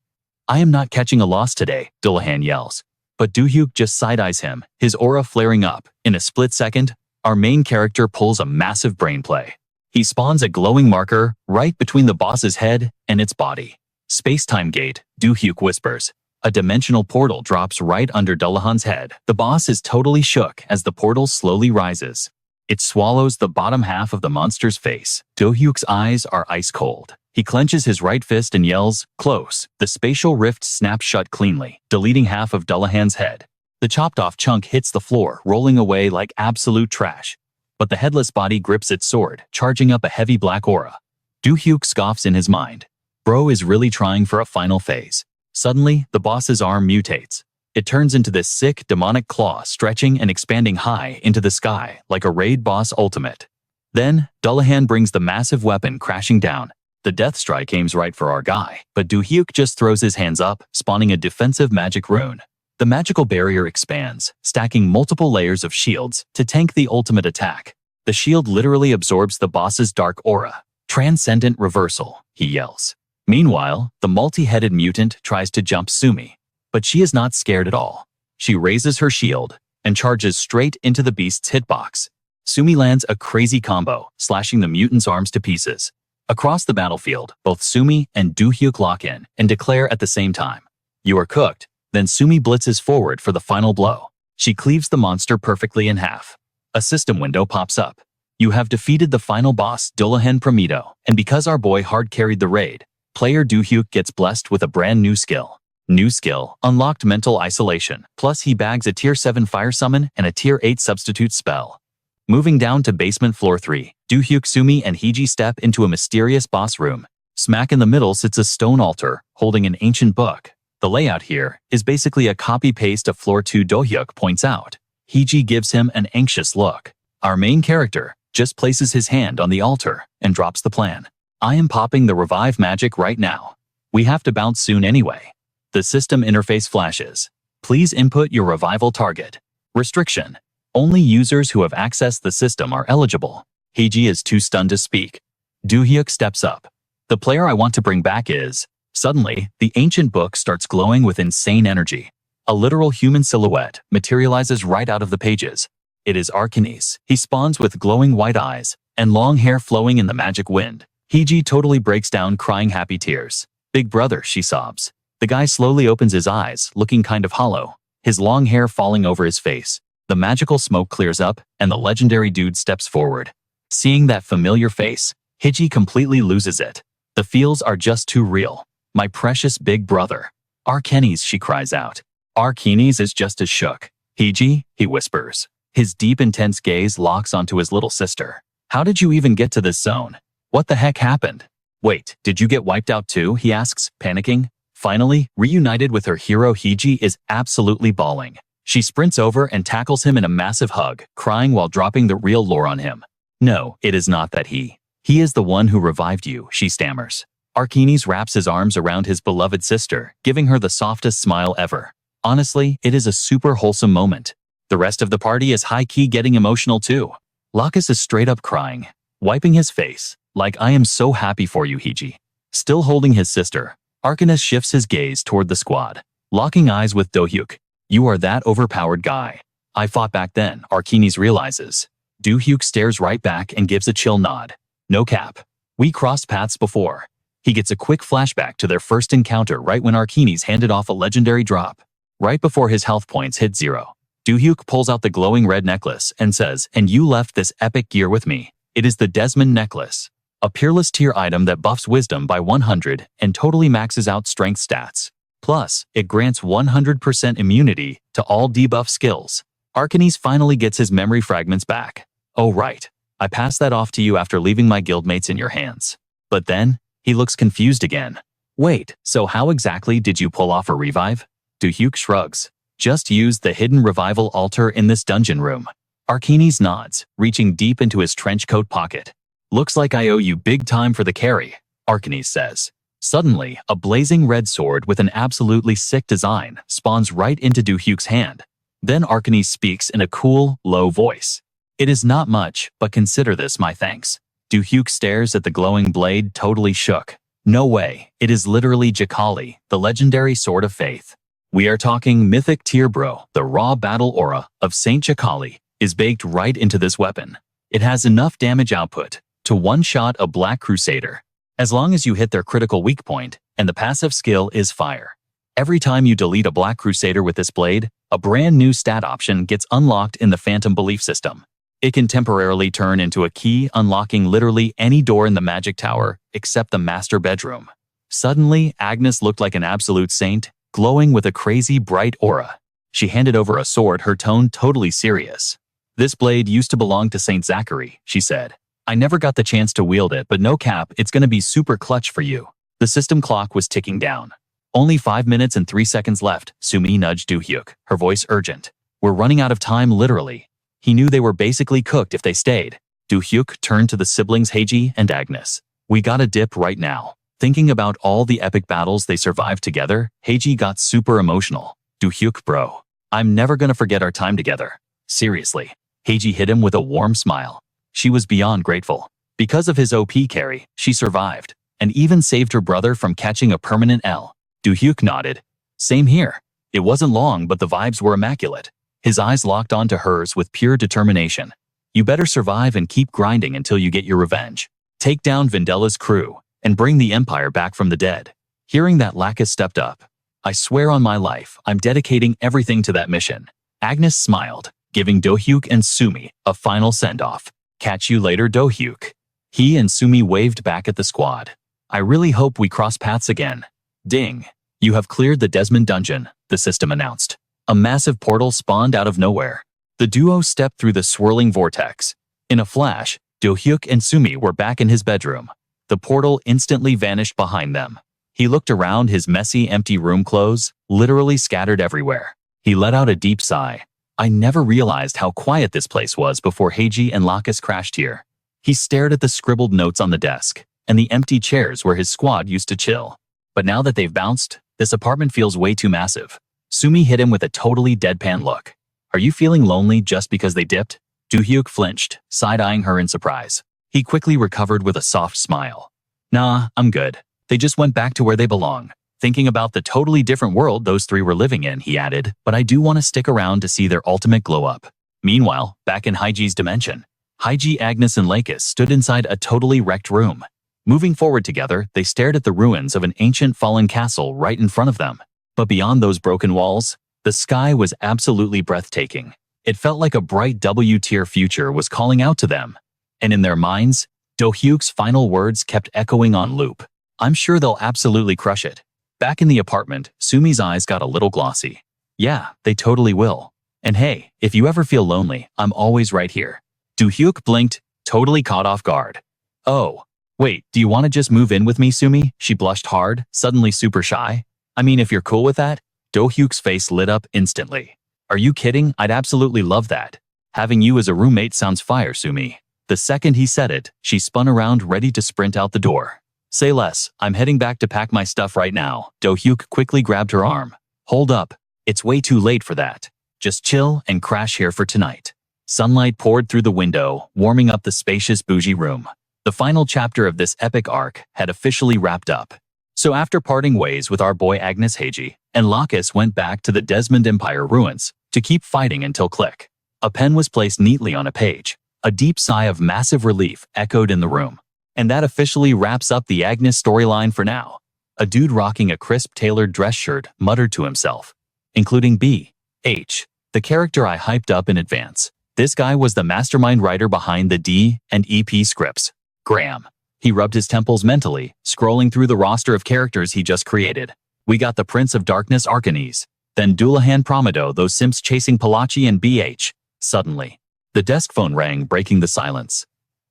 I am not catching a loss today, Dullahan yells. But Do-hyuk just side-eyes him, his aura flaring up. In a split second, our main character pulls a massive brain play. He spawns a glowing marker right between the boss's head and its body. Space-time gate, Do-hyuk whispers. A dimensional portal drops right under Dullahan's head. The boss is totally shook as the portal slowly rises. It swallows the bottom half of the monster's face. Do-hyuk's eyes are ice cold. He clenches his right fist and yells, "Close." The spatial rift snaps shut cleanly, deleting half of Dullahan's head. The chopped-off chunk hits the floor, rolling away like absolute trash. But the headless body grips its sword, charging up a heavy black aura. Do-hyuk scoffs in his mind. Bro is really trying for a final phase. Suddenly, the boss's arm mutates. It turns into this sick, demonic claw, stretching and expanding high into the sky like a raid boss ultimate. Then, Dullahan brings the massive weapon crashing down. The death strike aims right for our guy, but Do-hyuk just throws his hands up, spawning a defensive magic rune. The magical barrier expands, stacking multiple layers of shields to tank the ultimate attack. The shield literally absorbs the boss's dark aura. Transcendent reversal, he yells. Meanwhile, the multi-headed mutant tries to jump Sumi, but she is not scared at all. She raises her shield and charges straight into the beast's hitbox. Sumi lands a crazy combo, slashing the mutant's arms to pieces. Across the battlefield, both Sumi and Do-hyuk lock in and declare at the same time, "You are cooked." Then Sumi blitzes forward for the final blow. She cleaves the monster perfectly in half. A system window pops up. You have defeated the final boss, Dullahan Prometo, and because our boy hard carried the raid, player Do-hyuk gets blessed with a brand new skill. New skill, unlocked mental isolation, plus he bags a tier 7 fire summon and a tier 8 substitute spell. Moving down to basement floor 3, Do-hyuk, Sumi, and Hiji step into a mysterious boss room. Smack in the middle sits a stone altar, holding an ancient book. The layout here is basically a copy-paste of floor 2, Do-hyuk points out. Hiji gives him an anxious look. Our main character just places his hand on the altar and drops the plan. I am popping the revive magic right now. We have to bounce soon anyway. The system interface flashes. Please input your revival target. Restriction. Only users who have accessed the system are eligible. Hiji is too stunned to speak. Do-hyuk steps up. The player I want to bring back is... Suddenly, the ancient book starts glowing with insane energy. A literal human silhouette materializes right out of the pages. It is Arcanes. He spawns with glowing white eyes and long hair flowing in the magic wind. Hiji totally breaks down, crying happy tears. "Big brother," she sobs. The guy slowly opens his eyes, looking kind of hollow, his long hair falling over his face. The magical smoke clears up, and the legendary dude steps forward. Seeing that familiar face, Hiji completely loses it. The feels are just too real. "My precious big brother." "Arcanes," she cries out. Arcanes is just as shook. "Hiji," he whispers. His deep, intense gaze locks onto his little sister. "How did you even get to this zone? What the heck happened?" "Wait, did you get wiped out too?" he asks, panicking. Finally, reunited with her hero, Hiji is absolutely bawling. She sprints over and tackles him in a massive hug, crying while dropping the real lore on him. "No, it is not that he is the one who revived you," she stammers. Arcanes wraps his arms around his beloved sister, giving her the softest smile ever. Honestly, it is a super wholesome moment. The rest of the party is high-key getting emotional too. Lacus is straight up crying, wiping his face, like, "I am so happy for you, Hiji." Still holding his sister, Arcanus shifts his gaze toward the squad. locking eyes with Do-hyuk. You are that overpowered guy. I fought back then, Archinis realizes. Do-hyuk stares right back and gives a chill nod. No cap. We crossed paths before. He gets a quick flashback to their first encounter right when Archinis handed off a legendary drop. Right before his health points hit 0. Do-hyuk pulls out the glowing red necklace and says, and you left this epic gear with me. It is the Desmond necklace. A peerless tier item that buffs wisdom by 100 and totally maxes out strength stats. Plus, it grants 100% immunity to all debuff skills. Archinis finally gets his memory fragments back. Oh right, I passed that off to you after leaving my guildmates in your hands. But then, he looks confused again. Wait, so how exactly did you pull off a revive? Do-hyuk shrugs. Just use the hidden revival altar in this dungeon room. Archinis nods, reaching deep into his trench coat pocket. Looks like I owe you big time for the carry, Archinis says. Suddenly, a blazing red sword with an absolutely sick design spawns right into Do-hyuk's hand. Then Archinis speaks in a cool, low voice. It is not much, but consider this my thanks. Do-hyuk stares at the glowing blade, totally shook. No way, it is literally Jakali, the legendary sword of faith. We are talking mythic tier bro. The raw battle aura of Saint Jakali is baked right into this weapon. It has enough damage output to one-shot a Black Crusader, as long as you hit their critical weak point, and the passive skill is fire. Every time you delete a Black Crusader with this blade, a brand new stat option gets unlocked in the Phantom Belief system. It can temporarily turn into a key, unlocking literally any door in the Magic Tower except the master bedroom. Suddenly, Agnes looked like an absolute saint, glowing with a crazy bright aura. She handed over a sword, her tone totally serious. This blade used to belong to Saint Zachary, she said. I never got the chance to wield it, but no cap, it's gonna be super clutch for you. The system clock was ticking down. Only 5 minutes and 3 seconds left, Sumi nudged Do-hyuk, her voice urgent. We're running out of time, literally. He knew they were basically cooked if they stayed. Do-hyuk turned to the siblings Heiji and Agnes. We gotta dip right now. Thinking about all the epic battles they survived together, Heiji got super emotional. Do-hyuk bro, I'm never gonna forget our time together. Seriously. Heiji hit him with a warm smile. She was beyond grateful. Because of his OP carry, she survived, and even saved her brother from catching a permanent L. Do-hyuk nodded. Same here. It wasn't long, but the vibes were immaculate. His eyes locked onto hers with pure determination. You better survive and keep grinding until you get your revenge. Take down Vendela's crew, and bring the Empire back from the dead. Hearing that, Lacus stepped up. I swear on my life, I'm dedicating everything to that mission. Agnes smiled, giving Do-hyuk and Sumi a final send-off. Catch you later, Do-hyuk. He and Sumi waved back at the squad. I really hope we cross paths again. Ding. You have cleared the Desmond dungeon, the system announced. A massive portal spawned out of nowhere. The duo stepped through the swirling vortex. In a flash, Do-hyuk and Sumi were back in his bedroom. The portal instantly vanished behind them. He looked around his messy, empty room clothes, literally scattered everywhere. He let out a deep sigh. I never realized how quiet this place was before Heiji and Lacus crashed here. He stared at the scribbled notes on the desk and the empty chairs where his squad used to chill. But now that they've bounced, this apartment feels way too massive. Sumi hit him with a totally deadpan look. Are you feeling lonely just because they dipped? Do-hyuk flinched, side-eyeing her in surprise. He quickly recovered with a soft smile. Nah, I'm good. They just went back to where they belong. Thinking about the totally different world those three were living in, he added, but I do want to stick around to see their ultimate glow-up. Meanwhile, back in Heiji's dimension, Heiji, Agnes, and Lacus stood inside a totally wrecked room. Moving forward together, they stared at the ruins of an ancient fallen castle right in front of them. But beyond those broken walls, the sky was absolutely breathtaking. It felt like a bright W-tier future was calling out to them. And in their minds, Do-hyuk's final words kept echoing on loop. I'm sure they'll absolutely crush it. Back in the apartment, Sumi's eyes got a little glossy. Yeah, they totally will. And hey, if you ever feel lonely, I'm always right here. Do-hyuk blinked, totally caught off guard. Oh, wait, do you want to just move in with me, Sumi? She blushed hard, suddenly super shy. I mean, if you're cool with that? Do-hyuk's face lit up instantly. Are you kidding? I'd absolutely love that. Having you as a roommate sounds fire, Sumi. The second he said it, she spun around ready to sprint out the door. Say less, I'm heading back to pack my stuff right now. Do-hyuk quickly grabbed her arm. Hold up, it's way too late for that. Just chill and crash here for tonight. Sunlight poured through the window, warming up the spacious bougie room. The final chapter of this epic arc had officially wrapped up. So after parting ways with our boy Agnes Heiji and Lacus went back to the Desmond Empire ruins to keep fighting until click. A pen was placed neatly on a page. A deep sigh of massive relief echoed in the room. And that officially wraps up the Agnes storyline for now. A dude rocking a crisp tailored dress shirt muttered to himself, including B.H., the character I hyped up in advance. This guy was the mastermind writer behind the D and EP scripts. Graham. He rubbed his temples mentally, scrolling through the roster of characters he just created. We got the Prince of Darkness Arcanes, then Doulahan Promido, those simps chasing Palachi and BH. Suddenly, the desk phone rang, breaking the silence.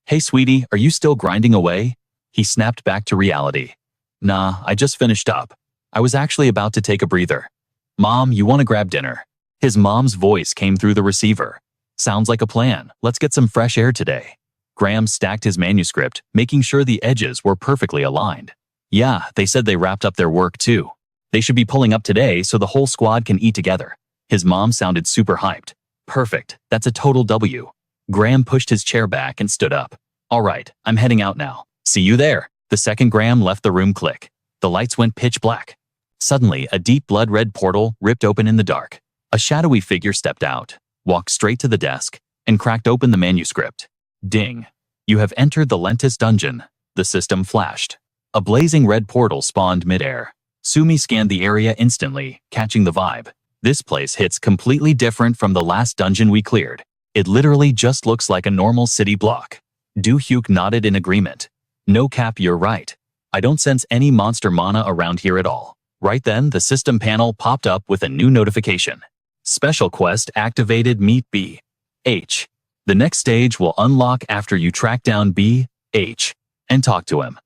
Hey sweetie, are you still grinding away? He snapped back to reality. Nah, I just finished up. I was actually about to take a breather. Mom, you want to grab dinner? His mom's voice came through the receiver. Sounds like a plan. Let's get some fresh air today. Graham stacked his manuscript, making sure the edges were perfectly aligned. Yeah, they said they wrapped up their work too. They should be pulling up today so the whole squad can eat together. His mom sounded super hyped. Perfect, that's a total W. Graham pushed his chair back and stood up. All right, I'm heading out now. See you there. The second Graham left the room, click. The lights went pitch black. Suddenly, a deep blood-red portal ripped open in the dark. A shadowy figure stepped out, walked straight to the desk, and cracked open the manuscript. Ding. You have entered the Lentis dungeon. The system flashed. A blazing red portal spawned midair. Sumi scanned the area instantly, catching the vibe. This place hits completely different from the last dungeon we cleared. It literally just looks like a normal city block. Do-hyuk nodded in agreement. No cap, you're right. I don't sense any monster mana around here at all. Right then, the system panel popped up with a new notification. Special quest activated, meet B.H. The next stage will unlock after you track down B.H. and talk to him.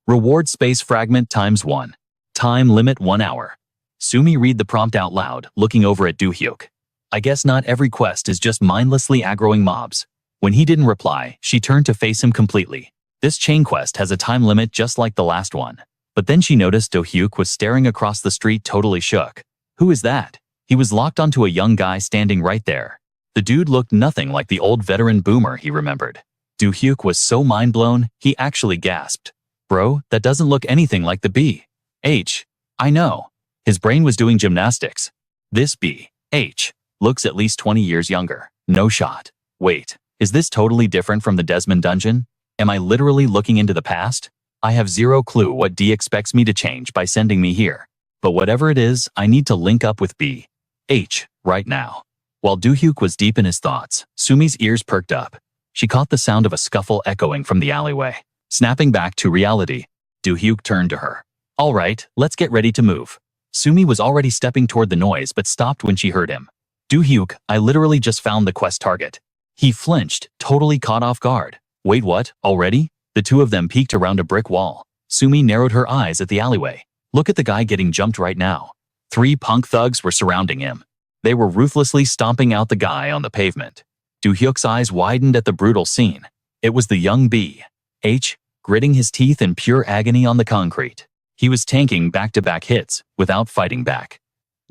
Reward space fragment ×1. Time limit 1 hour. Sumi read the prompt out loud, looking over at Do-hyuk. I guess not every quest is just mindlessly aggroing mobs. When he didn't reply, she turned to face him completely. This chain quest has a time limit just like the last one. But then she noticed Do-hyuk was staring across the street, totally shook. Who is that? He was locked onto a young guy standing right there. The dude looked nothing like the old veteran boomer he remembered. Do-hyuk was so mind-blown, he actually gasped. Bro, that doesn't look anything like the B.H. I know. His brain was doing gymnastics. This B.H. looks at least 20 years younger. No shot. Wait, is this totally different from the Desmond dungeon? Am I literally looking into the past? I have zero clue what D expects me to change by sending me here. But whatever it is, I need to link up with B.H. right now. While Do-hyuk was deep in his thoughts, Sumi's ears perked up. She caught the sound of a scuffle echoing from the alleyway. Snapping back to reality, Do-hyuk turned to her. All right, let's get ready to move. Sumi was already stepping toward the noise but stopped when she heard him. Do-hyuk, I literally just found the quest target. He flinched, totally caught off guard. Wait, what? Already? The two of them peeked around a brick wall. Sumi narrowed her eyes at the alleyway. Look at the guy getting jumped right now. 3 punk thugs were surrounding him. They were ruthlessly stomping out the guy on the pavement. Do-hyuk's eyes widened at the brutal scene. It was the young B.H. gritting his teeth in pure agony on the concrete. He was tanking back-to-back hits without fighting back.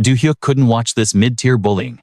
Do-hyuk couldn't watch this mid-tier bullying.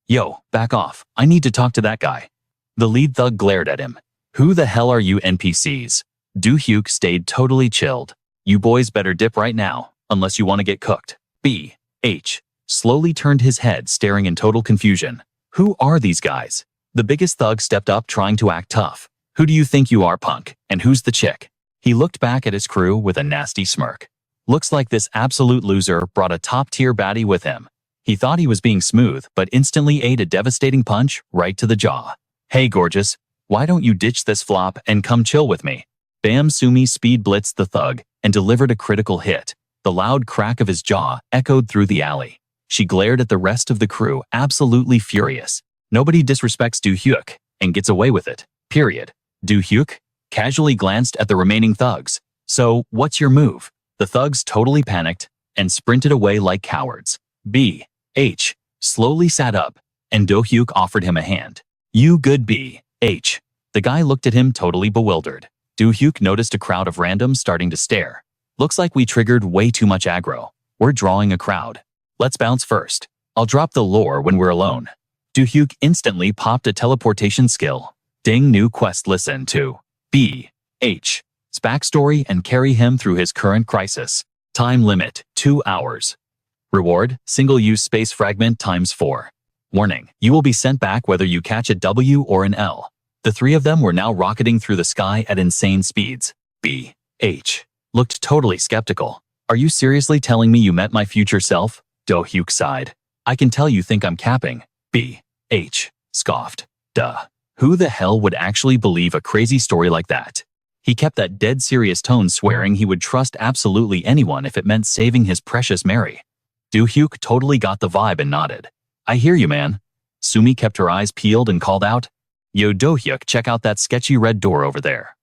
Yo, back off. I need to talk to that guy. The lead thug glared at him. Who the hell are you NPCs? Do-hyuk stayed totally chilled. You boys better dip right now, unless you want to get cooked. B.H. slowly turned his head, staring in total confusion. Who are these guys? The biggest thug stepped up, trying to act tough. Who do you think you are, punk? And who's the chick? He looked back at his crew with a nasty smirk. Looks like this absolute loser brought a top-tier baddie with him. He thought he was being smooth, but instantly ate a devastating punch right to the jaw. Hey, gorgeous. Why don't you ditch this flop and come chill with me? Bam! Sumi speed blitzed the thug and delivered a critical hit. The loud crack of his jaw echoed through the alley. She glared at the rest of the crew, absolutely furious. Nobody disrespects Do-hyuk and gets away with it, period. Do-hyuk casually glanced at the remaining thugs. So, what's your move? The thugs totally panicked and sprinted away like cowards. B.H. slowly sat up, and Do-hyuk offered him a hand. You good, B.H. The guy looked at him, totally bewildered. Do-hyuk noticed a crowd of randoms starting to stare. Looks like we triggered way too much aggro. We're drawing a crowd. Let's bounce first. I'll drop the lore when we're alone. Do-hyuk instantly popped a teleportation skill. Ding, new quest, listen to B.H.'s backstory and carry him through his current crisis. Time limit, 2 hours. Reward, single-use space fragment times 4. Warning, you will be sent back whether you catch a W or an L. The three of them were now rocketing through the sky at insane speeds. B.H. looked totally skeptical. Are you seriously telling me you met my future self? Do-hyuk sighed. I can tell you think I'm capping. B.H. scoffed. Duh. Who the hell would actually believe a crazy story like that? He kept that dead serious tone, swearing he would trust absolutely anyone if it meant saving his precious Mary. Do-hyuk totally got the vibe and nodded. I hear you, man. Sumi kept her eyes peeled and called out, Yo, Do-hyuk, check out that sketchy red door over there.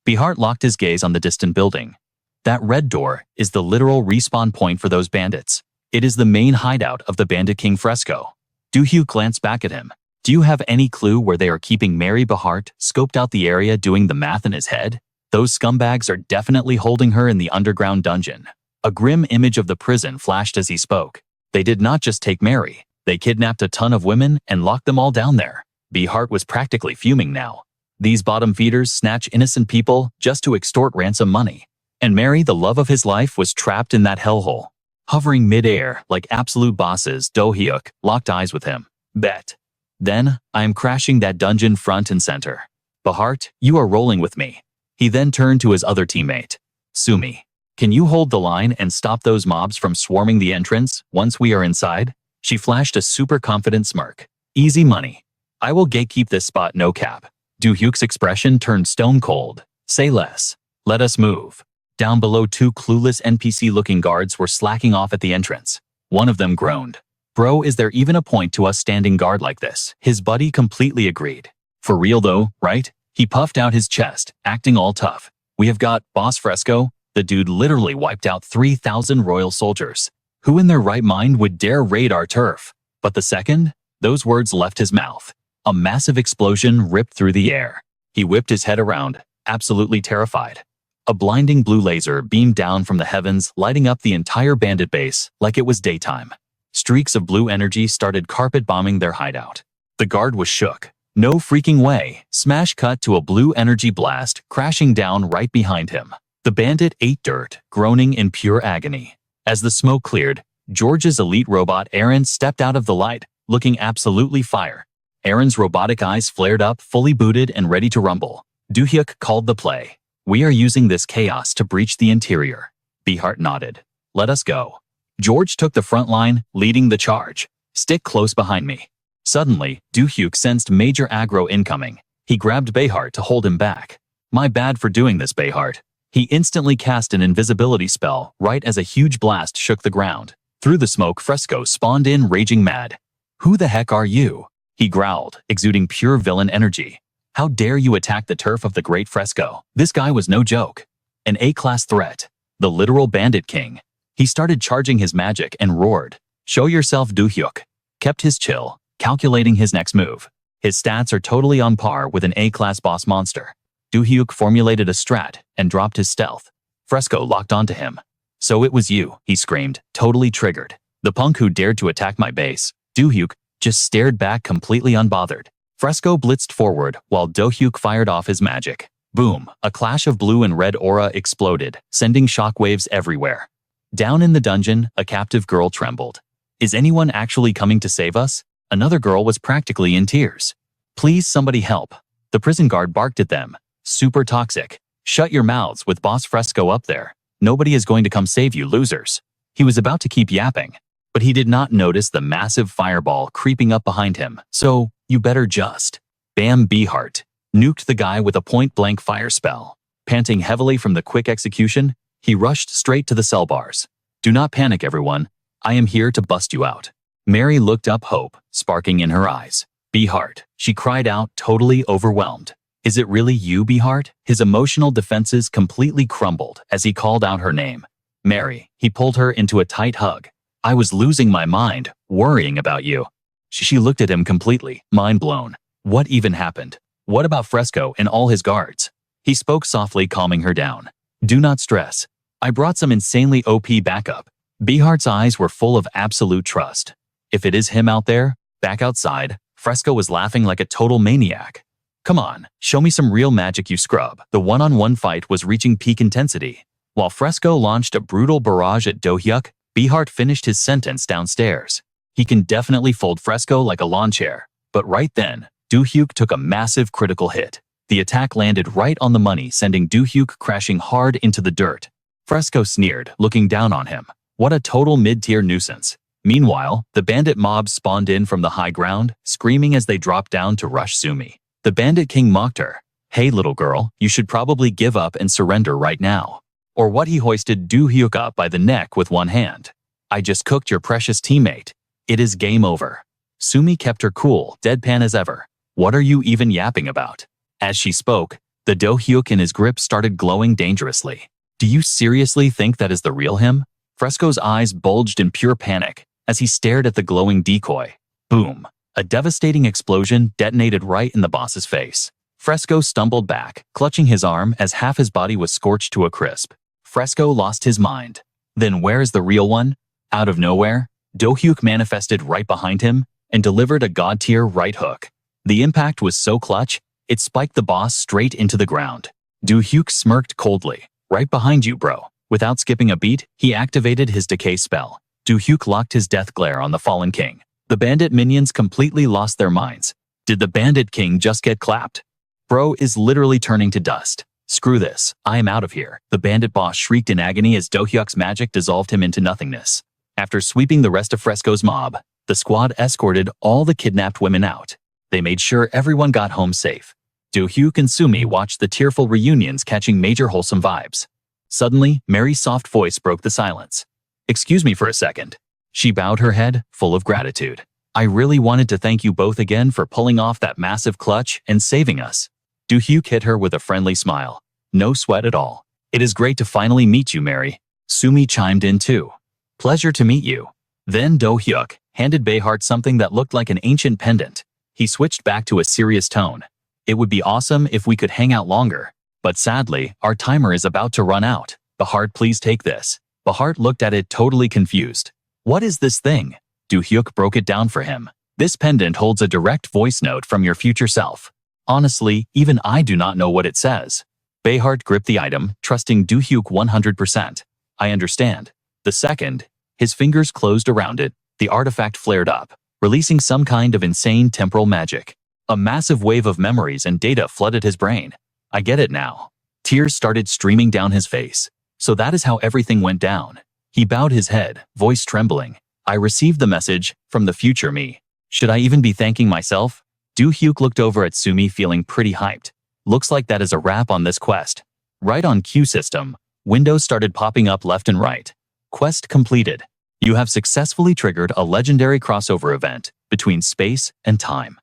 Bihart locked his gaze on the distant building. That red door is the literal respawn point for those bandits. It is the main hideout of the Bandit King Fresco. Do-hyuk glanced back at him. Do you have any clue where they are keeping Mary? Bihart scoped out the area, doing the math in his head. Those scumbags are definitely holding her in the underground dungeon. A grim image of the prison flashed as he spoke. They did not just take Mary. They kidnapped a ton of women and locked them all down there. Bihart was practically fuming now. These bottom feeders snatch innocent people just to extort ransom money. And Mary, the love of his life, was trapped in that hellhole. Hovering mid-air like absolute bosses, Do-hyuk locked eyes with him. Bet. Then, I am crashing that dungeon front and center. Bihart, you are rolling with me. He then turned to his other teammate. Sumi, can you hold the line and stop those mobs from swarming the entrance once we are inside? She flashed a super confident smirk. Easy money. I will gatekeep this spot, no cap. Do-hyuk's expression turned stone cold. Say less. Let us move. Down below, two clueless NPC-looking guards were slacking off at the entrance. One of them groaned. Bro, is there even a point to us standing guard like this? His buddy completely agreed. For real though, right? He puffed out his chest, acting all tough. We have got Boss Fresco. The dude literally wiped out 3,000 royal soldiers. Who in their right mind would dare raid our turf? But the second those words left his mouth, a massive explosion ripped through the air. He whipped his head around, absolutely terrified. A blinding blue laser beamed down from the heavens, lighting up the entire bandit base like it was daytime. Streaks of blue energy started carpet bombing their hideout. The guard was shook. No freaking way. Smash cut to a blue energy blast crashing down right behind him. The bandit ate dirt, groaning in pure agony. As the smoke cleared, George's elite robot Aaron stepped out of the light, looking absolutely fire. Aaron's robotic eyes flared up, fully booted and ready to rumble. Do-hyuk called the play. We are using this chaos to breach the interior. Bihart nodded. Let us go. George took the front line, leading the charge. Stick close behind me. Suddenly, Do-hyuk sensed major aggro incoming. He grabbed Bihart to hold him back. My bad for doing this, Bihart. He instantly cast an invisibility spell right as a huge blast shook the ground. Through the smoke, Fresco spawned in, raging mad. Who the heck are you? He growled, exuding pure villain energy. How dare you attack the turf of the great Fresco? This guy was no joke. An A-class threat. The literal bandit king. He started charging his magic and roared. Show yourself, Do-hyuk. Kept his chill, calculating his next move. His stats are totally on par with an A-class boss monster. Do-hyuk formulated a strat and dropped his stealth. Fresco locked onto him. So it was you, he screamed, totally triggered. The punk who dared to attack my base. Do-hyuk just stared back, completely unbothered. Fresco blitzed forward while Do-hyuk fired off his magic. Boom, a clash of blue and red aura exploded, sending shockwaves everywhere. Down in the dungeon, a captive girl trembled. Is anyone actually coming to save us? Another girl was practically in tears. Please, somebody help. The prison guard barked at them. Super toxic. Shut your mouths with Boss Fresco up there. Nobody is going to come save you, losers. He was about to keep yapping, but he did not notice the massive fireball creeping up behind him, so you better just. Bam! Bihart nuked the guy with a point-blank fire spell. Panting heavily from the quick execution, he rushed straight to the cell bars. Do not panic, everyone. I am here to bust you out. Mary looked up, hope sparking in her eyes. Bihart, she cried out, totally overwhelmed. Is it really you, Bihart? His emotional defenses completely crumbled as he called out her name. Mary, he pulled her into a tight hug. I was losing my mind, worrying about you. She looked at him completely, mind blown. What even happened? What about Fresco and all his guards? He spoke softly, calming her down. Do not stress. I brought some insanely OP backup. Bihart's eyes were full of absolute trust. If it is him out there, back outside, Fresco was laughing like a total maniac. Come on, show me some real magic, you scrub. The one-on-one fight was reaching peak intensity. While Fresco launched a brutal barrage at Do-hyuk, Beehart finished his sentence downstairs. He can definitely fold Fresco like a lawn chair. But right then, Do-hyuk took a massive critical hit. The attack landed right on the money, sending Do-hyuk crashing hard into the dirt. Fresco sneered, looking down on him. What a total mid-tier nuisance. Meanwhile, the bandit mob spawned in from the high ground, screaming as they dropped down to rush Sumi. The bandit king mocked her. Hey little girl, you should probably give up and surrender right now. Or what? He hoisted Do-hyuk up by the neck with one hand. I just cooked your precious teammate. It is game over. Sumi kept her cool, deadpan as ever. What are you even yapping about? As she spoke, the Do-hyuk in his grip started glowing dangerously. Do you seriously think that is the real him? Fresco's eyes bulged in pure panic as he stared at the glowing decoy. Boom! A devastating explosion detonated right in the boss's face. Fresco stumbled back, clutching his arm as half his body was scorched to a crisp. Fresco lost his mind. Then where's the real one? Out of nowhere, Do-hyuk manifested right behind him and delivered a god-tier right hook. The impact was so clutch, it spiked the boss straight into the ground. Do-hyuk smirked coldly. Right behind you, bro. Without skipping a beat, he activated his decay spell. Do-hyuk locked his death glare on the fallen king. The bandit minions completely lost their minds. Did the bandit king just get clapped? Bro is literally turning to dust. Screw this, I am out of here. The bandit boss shrieked in agony as Do-hyuk's magic dissolved him into nothingness. After sweeping the rest of Fresco's mob, the squad escorted all the kidnapped women out. They made sure everyone got home safe. Do-hyuk and Sumi watched the tearful reunions, catching major wholesome vibes. Suddenly, Mary's soft voice broke the silence. Excuse me for a second. She bowed her head, full of gratitude. I really wanted to thank you both again for pulling off that massive clutch and saving us. Do-hyuk hit her with a friendly smile. No sweat at all. It is great to finally meet you, Mary. Sumi chimed in too. Pleasure to meet you. Then Do-hyuk handed Beehart something that looked like an ancient pendant. He switched back to a serious tone. It would be awesome if we could hang out longer. But sadly, our timer is about to run out. Beehart, please take this. Beehart looked at it totally confused. What is this thing? Do-hyuk broke it down for him. This pendant holds a direct voice note from your future self. Honestly, even I do not know what it says. Beehart gripped the item, trusting Do-hyuk 100%. I understand. The second, his fingers closed around it, the artifact flared up, releasing some kind of insane temporal magic. A massive wave of memories and data flooded his brain. I get it now. Tears started streaming down his face. So that is how everything went down. He bowed his head, voice trembling. I received the message from the future me. Should I even be thanking myself? Do-hyuk looked over at Sumi, feeling pretty hyped. Looks like that is a wrap on this quest. Right on cue system, windows started popping up left and right. Quest completed. You have successfully triggered a legendary crossover event between space and time.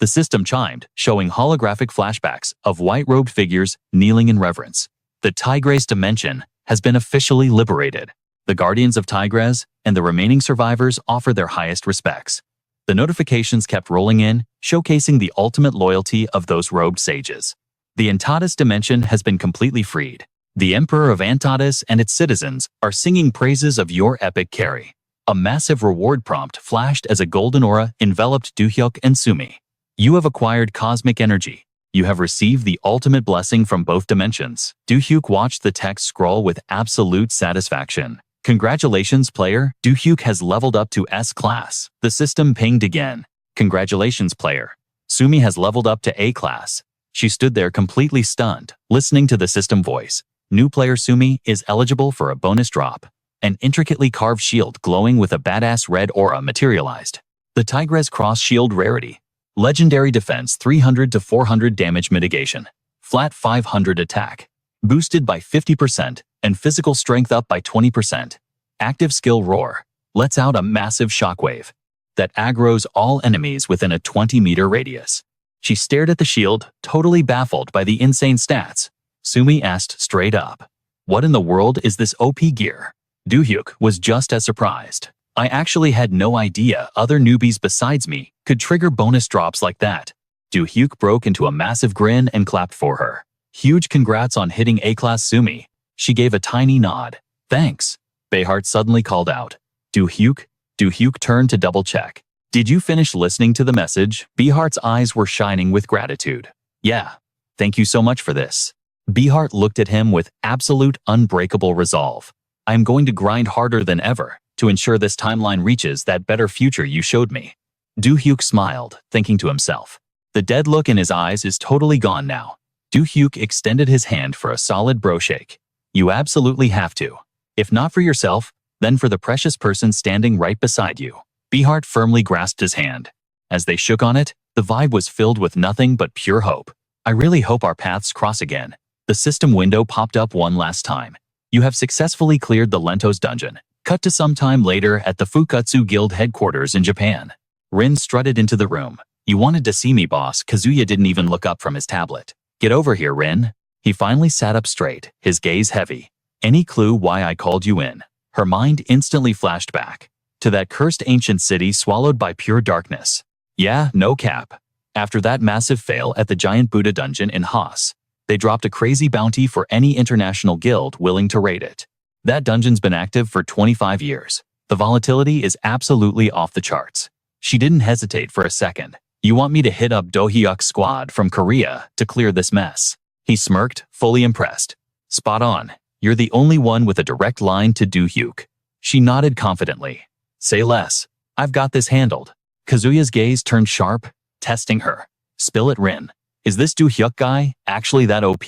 The system chimed, showing holographic flashbacks of white-robed figures kneeling in reverence. The Tigres dimension has been officially liberated. The Guardians of Tigres and the remaining survivors offer their highest respects. The notifications kept rolling in, showcasing the ultimate loyalty of those robed sages. The Antadas dimension has been completely freed. The Emperor of Antadas and its citizens are singing praises of your epic carry. A massive reward prompt flashed as a golden aura enveloped Do-hyuk and Sumi. You have acquired cosmic energy. You have received the ultimate blessing from both dimensions. Do-hyuk watched the text scroll with absolute satisfaction. Congratulations, player. Do-hyuk has leveled up to S-class. The system pinged again. Congratulations, player. Sumi has leveled up to A-class. She stood there completely stunned, listening to the system voice. New player Sumi is eligible for a bonus drop. An intricately carved shield glowing with a badass red aura materialized. The Tigres Cross Shield rarity. Legendary defense 300 to 400 damage mitigation. Flat 500 attack. Boosted by 50% and physical strength up by 20%. Active skill roar. Lets out a massive shockwave that aggroes all enemies within a 20-meter radius. She stared at the shield, totally baffled by the insane stats. Sumi asked straight up, what in the world is this OP gear? Do-hyuk was just as surprised. I actually had no idea other newbies besides me could trigger bonus drops like that. Do-hyuk broke into a massive grin and clapped for her. Huge congrats on hitting A-class, Sumi. She gave a tiny nod. Thanks. Beehart suddenly called out. Do-hyuk? Do-hyuk turned to double-check. Did you finish listening to the message? Beehart's eyes were shining with gratitude. Yeah. Thank you so much for this. Beehart looked at him with absolute unbreakable resolve. I am going to grind harder than ever. to ensure this timeline reaches that better future you showed me. Do-hyuk smiled, thinking to himself. The dead look in his eyes is totally gone now. Do-hyuk extended his hand for a solid bro shake. You absolutely have to. If not for yourself, then for the precious person standing right beside you. Beehart firmly grasped his hand. As they shook on it, the vibe was filled with nothing but pure hope. I really hope our paths cross again. The system window popped up one last time. You have successfully cleared the Lentos dungeon. Cut to some time later at the Fukatsu Guild headquarters in Japan. Rin strutted into the room. You wanted to see me, boss. Kazuya didn't even look up from his tablet. Get over here, Rin. He finally sat up straight, his gaze heavy. Any clue why I called you in? Her mind instantly flashed back to that cursed ancient city swallowed by pure darkness. Yeah, no cap. After that massive fail at the giant Buddha dungeon in Haas, they dropped a crazy bounty for any international guild willing to raid it. That dungeon's been active for 25 years. The volatility is absolutely off the charts. She didn't hesitate for a second. You want me to hit up Do-hyuk's squad from Korea to clear this mess? He smirked, fully impressed. Spot on. You're the only one with a direct line to Do-hyuk. She nodded confidently. Say less. I've got this handled. Kazuya's gaze turned sharp, testing her. Spill it, Rin. Is this Do-hyuk guy actually that OP?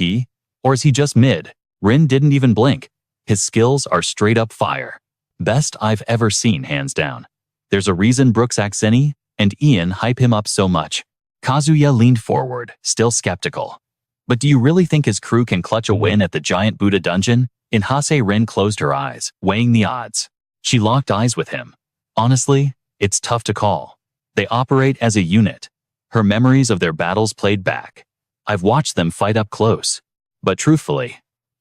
Or is he just mid? Rin didn't even blink. His skills are straight up fire. Best I've ever seen, hands down. There's a reason Brooks Axeni and Ian hype him up so much. Kazuya leaned forward, still skeptical. But do you really think his crew can clutch a win at the giant Buddha dungeon? In Hase, Rin closed her eyes, weighing the odds. She locked eyes with him. Honestly, it's tough to call. They operate as a unit. Her memories of their battles played back. I've watched them fight up close. But truthfully,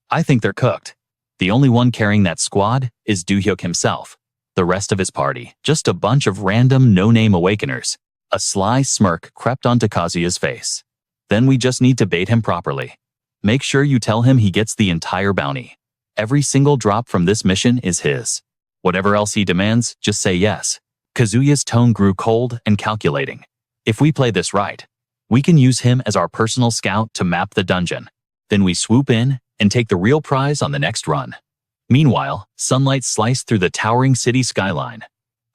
I think they're cooked. The only one carrying that squad is Do-hyuk himself. The rest of his party, just a bunch of random no-name awakeners. A sly smirk crept onto Kazuya's face. Then we just need to bait him properly. Make sure you tell him he gets the entire bounty. Every single drop from this mission is his. Whatever else he demands, just say yes. Kazuya's tone grew cold and calculating. If we play this right, we can use him as our personal scout to map the dungeon. Then we swoop in and take the real prize on the next run. Meanwhile, sunlight sliced through the towering city skyline.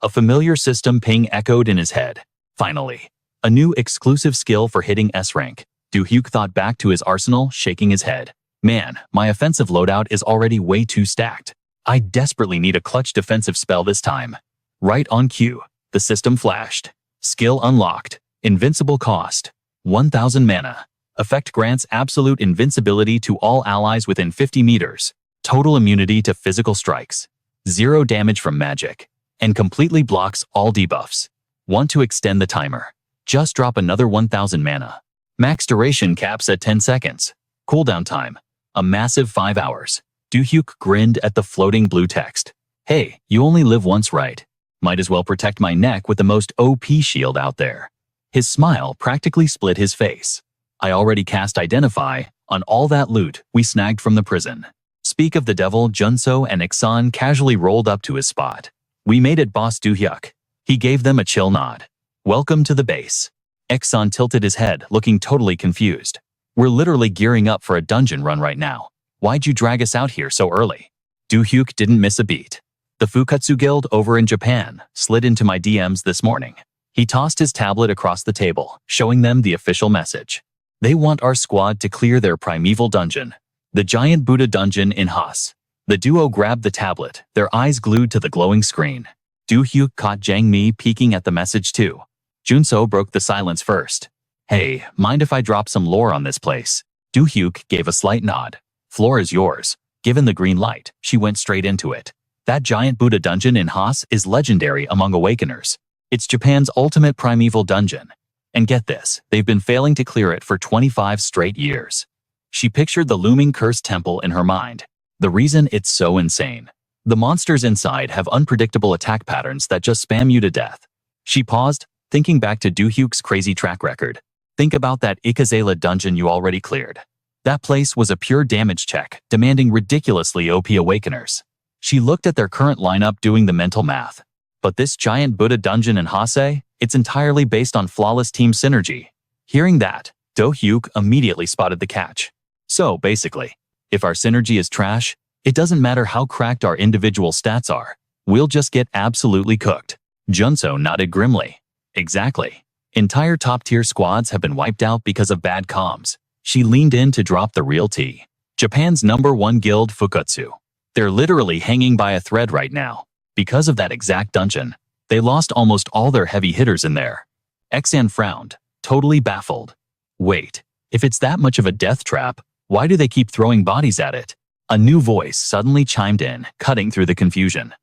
A familiar system ping echoed in his head. Finally, a new exclusive skill for hitting S rank. Do-hyuk thought back to his arsenal, shaking his head. Man, my offensive loadout is already way too stacked. I desperately need a clutch defensive spell this time. Right on cue, the system flashed. Skill unlocked. Invincible cost. 1000 mana. Effect grants absolute invincibility to all allies within 50 meters. Total immunity to physical strikes. 0 damage from magic. And completely blocks all debuffs. Want to extend the timer? Just drop another 1000 mana. Max duration caps at 10 seconds. Cooldown time, a massive 5 hours. Do-hyuk grinned at the floating blue text. Hey, you only live once, right? Might as well protect my neck with the most OP shield out there. His smile practically split his face. I already cast Identify on all that loot we snagged from the prison. Speak of the devil, Junso and Iksan casually rolled up to his spot. We made it, boss Do-hyuk. He gave them a chill nod. Welcome to the base. Iksan tilted his head, looking totally confused. We're literally gearing up for a dungeon run right now. Why'd you drag us out here so early? Do-hyuk didn't miss a beat. The Fukatsu Guild over in Japan slid into my DMs this morning. He tossed his tablet across the table, showing them the official message. They want our squad to clear their primeval dungeon, the giant Buddha dungeon in Haas. The duo grabbed the tablet, their eyes glued to the glowing screen. Do-hyuk caught Jang Mi peeking at the message too. Junso broke the silence first. Hey, mind if I drop some lore on this place? Do-hyuk gave a slight nod. Floor is yours. Given the green light, she went straight into it. That giant Buddha dungeon in Haas is legendary among awakeners. It's Japan's ultimate primeval dungeon. And get this, they've been failing to clear it for 25 straight years. She pictured the looming cursed temple in her mind. The reason it's so insane. The monsters inside have unpredictable attack patterns that just spam you to death. She paused, thinking back to Do-hyuk's crazy track record. Think about that Ikazela dungeon you already cleared. That place was a pure damage check, demanding ridiculously OP awakeners. She looked at their current lineup doing the mental math. But this giant Buddha dungeon in Hase, it's entirely based on flawless team synergy. Hearing that, Do-hyuk immediately spotted the catch. So basically, if our synergy is trash, it doesn't matter how cracked our individual stats are. We'll just get absolutely cooked. Junso nodded grimly. Exactly. Entire top-tier squads have been wiped out because of bad comms. She leaned in to drop the real tea. Japan's #1 guild, Fukutsu. They're literally hanging by a thread right now. Because of that exact dungeon, they lost almost all their heavy hitters in there. Xan frowned, totally baffled. Wait, if it's that much of a death trap, why do they keep throwing bodies at it? A new voice suddenly chimed in, cutting through the confusion.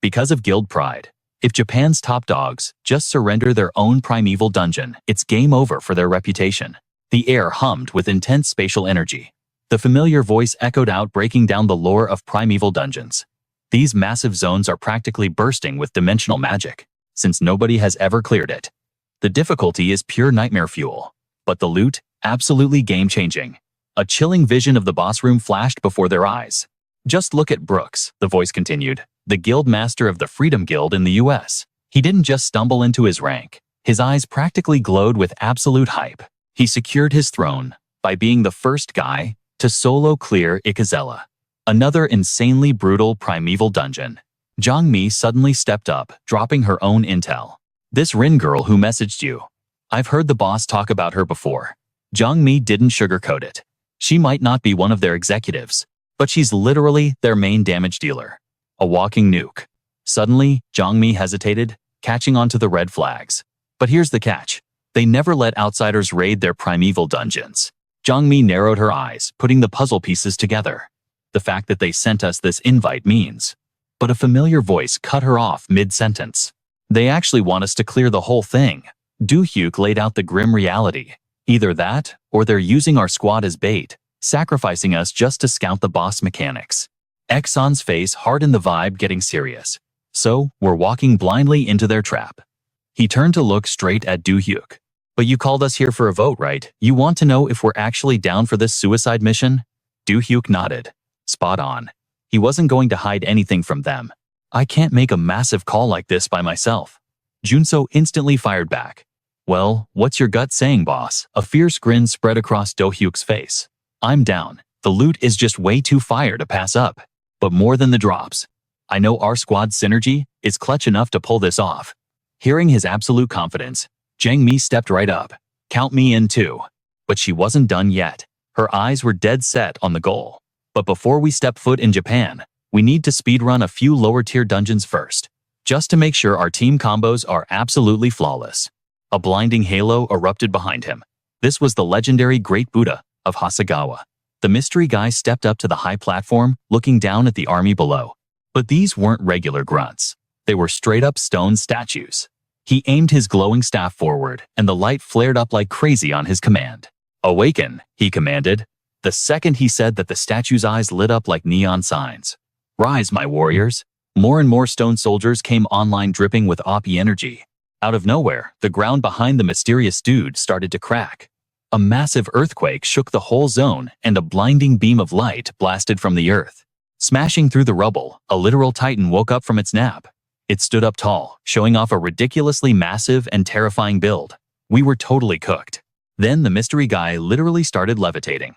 Because of guild pride. If Japan's top dogs just surrender their own primeval dungeon, it's game over for their reputation. The air hummed with intense spatial energy. The familiar voice echoed out, breaking down the lore of primeval dungeons. These massive zones are practically bursting with dimensional magic, since nobody has ever cleared it. The difficulty is pure nightmare fuel, but the loot, absolutely game-changing. A chilling vision of the boss room flashed before their eyes. Just look at Brooks, the voice continued, the guild master of the Freedom Guild in the US. He didn't just stumble into his rank. His eyes practically glowed with absolute hype. He secured his throne by being the first guy to solo clear Ikazela, another insanely brutal primeval dungeon. Zhang Mi suddenly stepped up, dropping her own intel. This Rin girl who messaged you. I've heard the boss talk about her before. Zhang Mi didn't sugarcoat it. She might not be one of their executives, but she's literally their main damage dealer. A walking nuke. Suddenly, Zhang Mi hesitated, catching onto the red flags. But here's the catch. They never let outsiders raid their primeval dungeons. Zhang Mi narrowed her eyes, putting the puzzle pieces together. The fact that they sent us this invite means. But a familiar voice cut her off mid-sentence. They actually want us to clear the whole thing. Do-hyuk laid out the grim reality. Either that, or they're using our squad as bait, sacrificing us just to scout the boss mechanics. Exxon's face hardened, the vibe getting serious. So, we're walking blindly into their trap. He turned to look straight at Do-hyuk. But you called us here for a vote, right? You want to know if we're actually down for this suicide mission? Do-hyuk nodded. Spot on. He wasn't going to hide anything from them. I can't make a massive call like this by myself. Junso instantly fired back. Well, what's your gut saying, boss? A fierce grin spread across Do-hyuk's face. I'm down. The loot is just way too fire to pass up. But more than the drops. I know our squad's synergy is clutch enough to pull this off. Hearing his absolute confidence, Zhang Mi stepped right up. Count me in too. But she wasn't done yet. Her eyes were dead set on the goal. But before we step foot in Japan, we need to speedrun a few lower-tier dungeons first, just to make sure our team combos are absolutely flawless. A blinding halo erupted behind him. This was the legendary Great Buddha of Hasegawa. The mystery guy stepped up to the high platform, looking down at the army below. But these weren't regular grunts. They were straight-up stone statues. He aimed his glowing staff forward, and the light flared up like crazy on his command. Awaken, he commanded. The second he said that, the statue's eyes lit up like neon signs. Rise, my warriors. More and more stone soldiers came online, dripping with OP energy. Out of nowhere, the ground behind the mysterious dude started to crack. A massive earthquake shook the whole zone, and a blinding beam of light blasted from the earth. Smashing through the rubble, a literal titan woke up from its nap. It stood up tall, showing off a ridiculously massive and terrifying build. We were totally cooked. Then the mystery guy literally started levitating.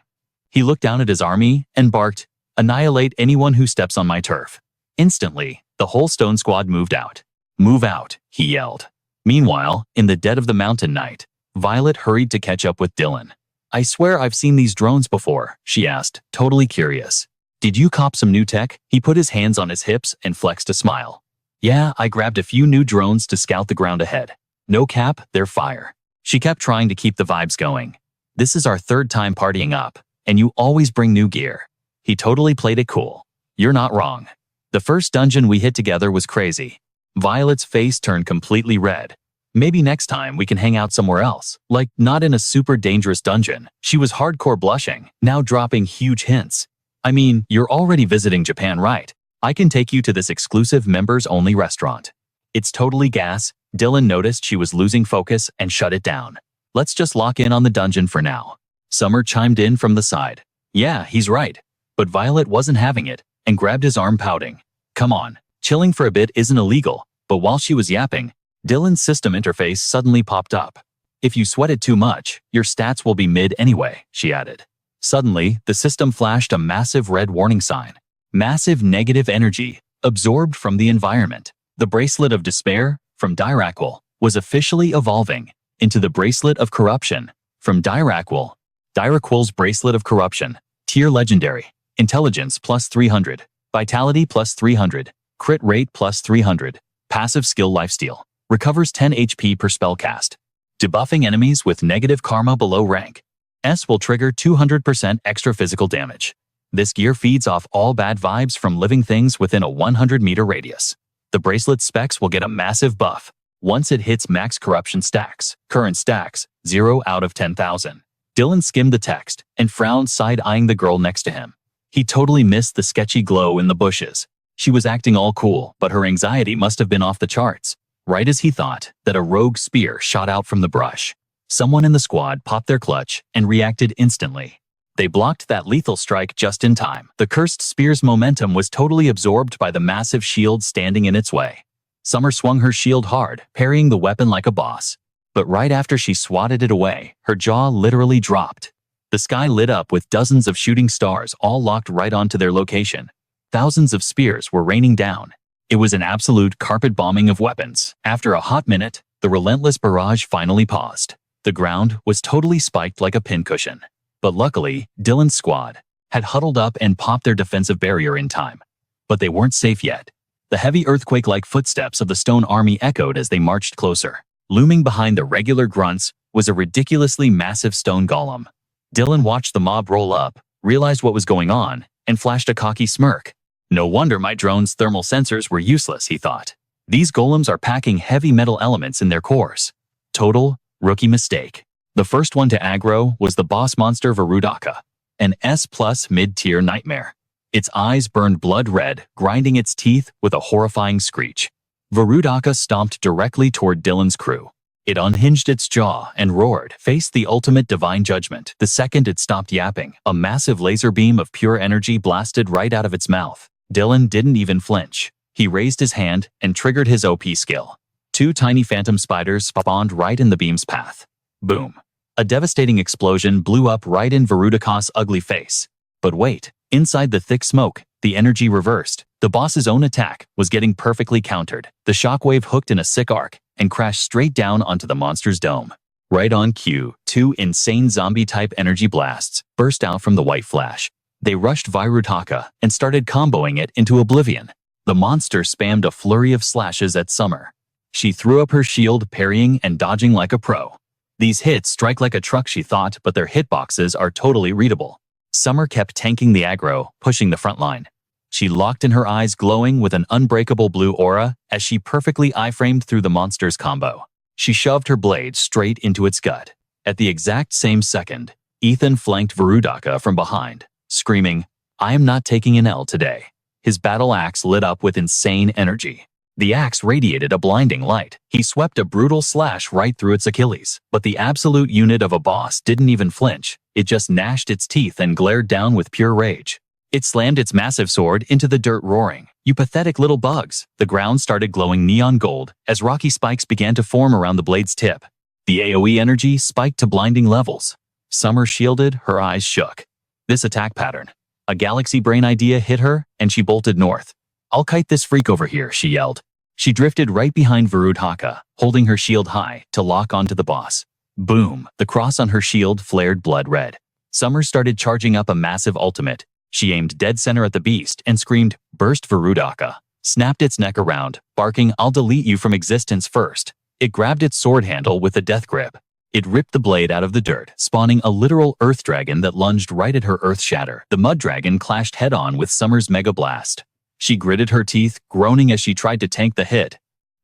He looked down at his army and barked, "Annihilate anyone who steps on my turf." Instantly, the whole stone squad moved out. "Move out," he yelled. Meanwhile, in the dead of the mountain night, Violet hurried to catch up with Dylan. "I swear I've seen these drones before," she asked, totally curious. "Did you cop some new tech?" He put his hands on his hips and flexed a smile. "Yeah, I grabbed a few new drones to scout the ground ahead. No cap, they're fire." She kept trying to keep the vibes going. "This is our third time partying up, and you always bring new gear." He totally played it cool. "You're not wrong. The first dungeon we hit together was crazy." Violet's face turned completely red. "Maybe next time we can hang out somewhere else, like not in a super dangerous dungeon." She was hardcore blushing, now dropping huge hints. "I mean, you're already visiting Japan, right? I can take you to this exclusive members-only restaurant." "It's totally gas." Dylan noticed she was losing focus and shut it down. "Let's just lock in on the dungeon for now." Summer chimed in from the side. "Yeah, he's right." But Violet wasn't having it, and grabbed his arm, pouting. "Come on, chilling for a bit isn't illegal." But while she was yapping, Dylan's system interface suddenly popped up. "If you sweat it too much, your stats will be mid anyway," she added. Suddenly, the system flashed a massive red warning sign. "Massive negative energy. Absorbed from the environment, the Bracelet of Despair, from Diraquil, was officially evolving into the Bracelet of Corruption, from Diraquil. Diraquil's Bracelet of Corruption, tier legendary, intelligence plus 300, vitality plus 300, crit rate plus 300, passive skill lifesteal, recovers 10 HP per spell cast. Debuffing enemies with negative karma below rank. S will trigger 200% extra physical damage. This gear feeds off all bad vibes from living things within a 100-meter radius. The bracelet specs will get a massive buff once it hits max corruption stacks. Current stacks, 0 out of 10,000. Dylan skimmed the text and frowned, side-eyeing the girl next to him. He totally missed the sketchy glow in the bushes. She was acting all cool, but her anxiety must have been off the charts. Right as he thought, that a rogue spear shot out from the brush. Someone in the squad popped their clutch and reacted instantly. They blocked that lethal strike just in time. The cursed spear's momentum was totally absorbed by the massive shield standing in its way. Summer swung her shield hard, parrying the weapon like a boss. But right after she swatted it away, her jaw literally dropped. The sky lit up with dozens of shooting stars all locked right onto their location. Thousands of spears were raining down. It was an absolute carpet bombing of weapons. After a hot minute, the relentless barrage finally paused. The ground was totally spiked like a pincushion. But luckily, Dylan's squad had huddled up and popped their defensive barrier in time. But they weren't safe yet. The heavy earthquake-like footsteps of the stone army echoed as they marched closer. Looming behind the regular grunts was a ridiculously massive stone golem. Dylan watched the mob roll up, realized what was going on, and flashed a cocky smirk. No wonder my drone's thermal sensors were useless, he thought. These golems are packing heavy metal elements in their cores. Total rookie mistake. The first one to aggro was the boss monster Varudaka, an S+ mid-tier nightmare. Its eyes burned blood red, grinding its teeth with a horrifying screech. Varudaka stomped directly toward Dylan's crew. It unhinged its jaw and roared, faced the ultimate divine judgment. The second it stopped yapping, a massive laser beam of pure energy blasted right out of its mouth. Dylan didn't even flinch. He raised his hand and triggered his OP skill. 2 tiny phantom spiders spawned right in the beam's path. Boom. A devastating explosion blew up right in Varudaka's ugly face. But wait, inside the thick smoke, the energy reversed. The boss's own attack was getting perfectly countered. The shockwave hooked in a sick arc and crashed straight down onto the monster's dome. Right on cue, 2 insane zombie-type energy blasts burst out from the white flash. They rushed Varudaka and started comboing it into oblivion. The monster spammed a flurry of slashes at Summer. She threw up her shield, parrying and dodging like a pro. These hits strike like a truck, she thought, but their hitboxes are totally readable. Summer kept tanking the aggro, pushing the front line. She locked in, her eyes glowing with an unbreakable blue aura as she perfectly iframed through the monster's combo. She shoved her blade straight into its gut. At the exact same second, Ethan flanked Varudaka from behind, screaming, "I am not taking an L today." His battle axe lit up with insane energy. The axe radiated a blinding light. He swept a brutal slash right through its Achilles. But the absolute unit of a boss didn't even flinch. It just gnashed its teeth and glared down with pure rage. It slammed its massive sword into the dirt, roaring, "You pathetic little bugs." The ground started glowing neon gold as rocky spikes began to form around the blade's tip. The AoE energy spiked to blinding levels. Summer shielded, her eyes shook. This attack pattern. A galaxy brain idea hit her, and she bolted north. "I'll kite this freak over here," she yelled. She drifted right behind Varudaka, holding her shield high to lock onto the boss. Boom! The cross on her shield flared blood red. Summer started charging up a massive ultimate. She aimed dead center at the beast and screamed, "Burst Varudaka!" Snapped its neck around, barking, "I'll delete you from existence first." It grabbed its sword handle with a death grip. It ripped the blade out of the dirt, spawning a literal earth dragon that lunged right at her earth shatter. The mud dragon clashed head-on with Summer's mega blast. She gritted her teeth, groaning as she tried to tank the hit.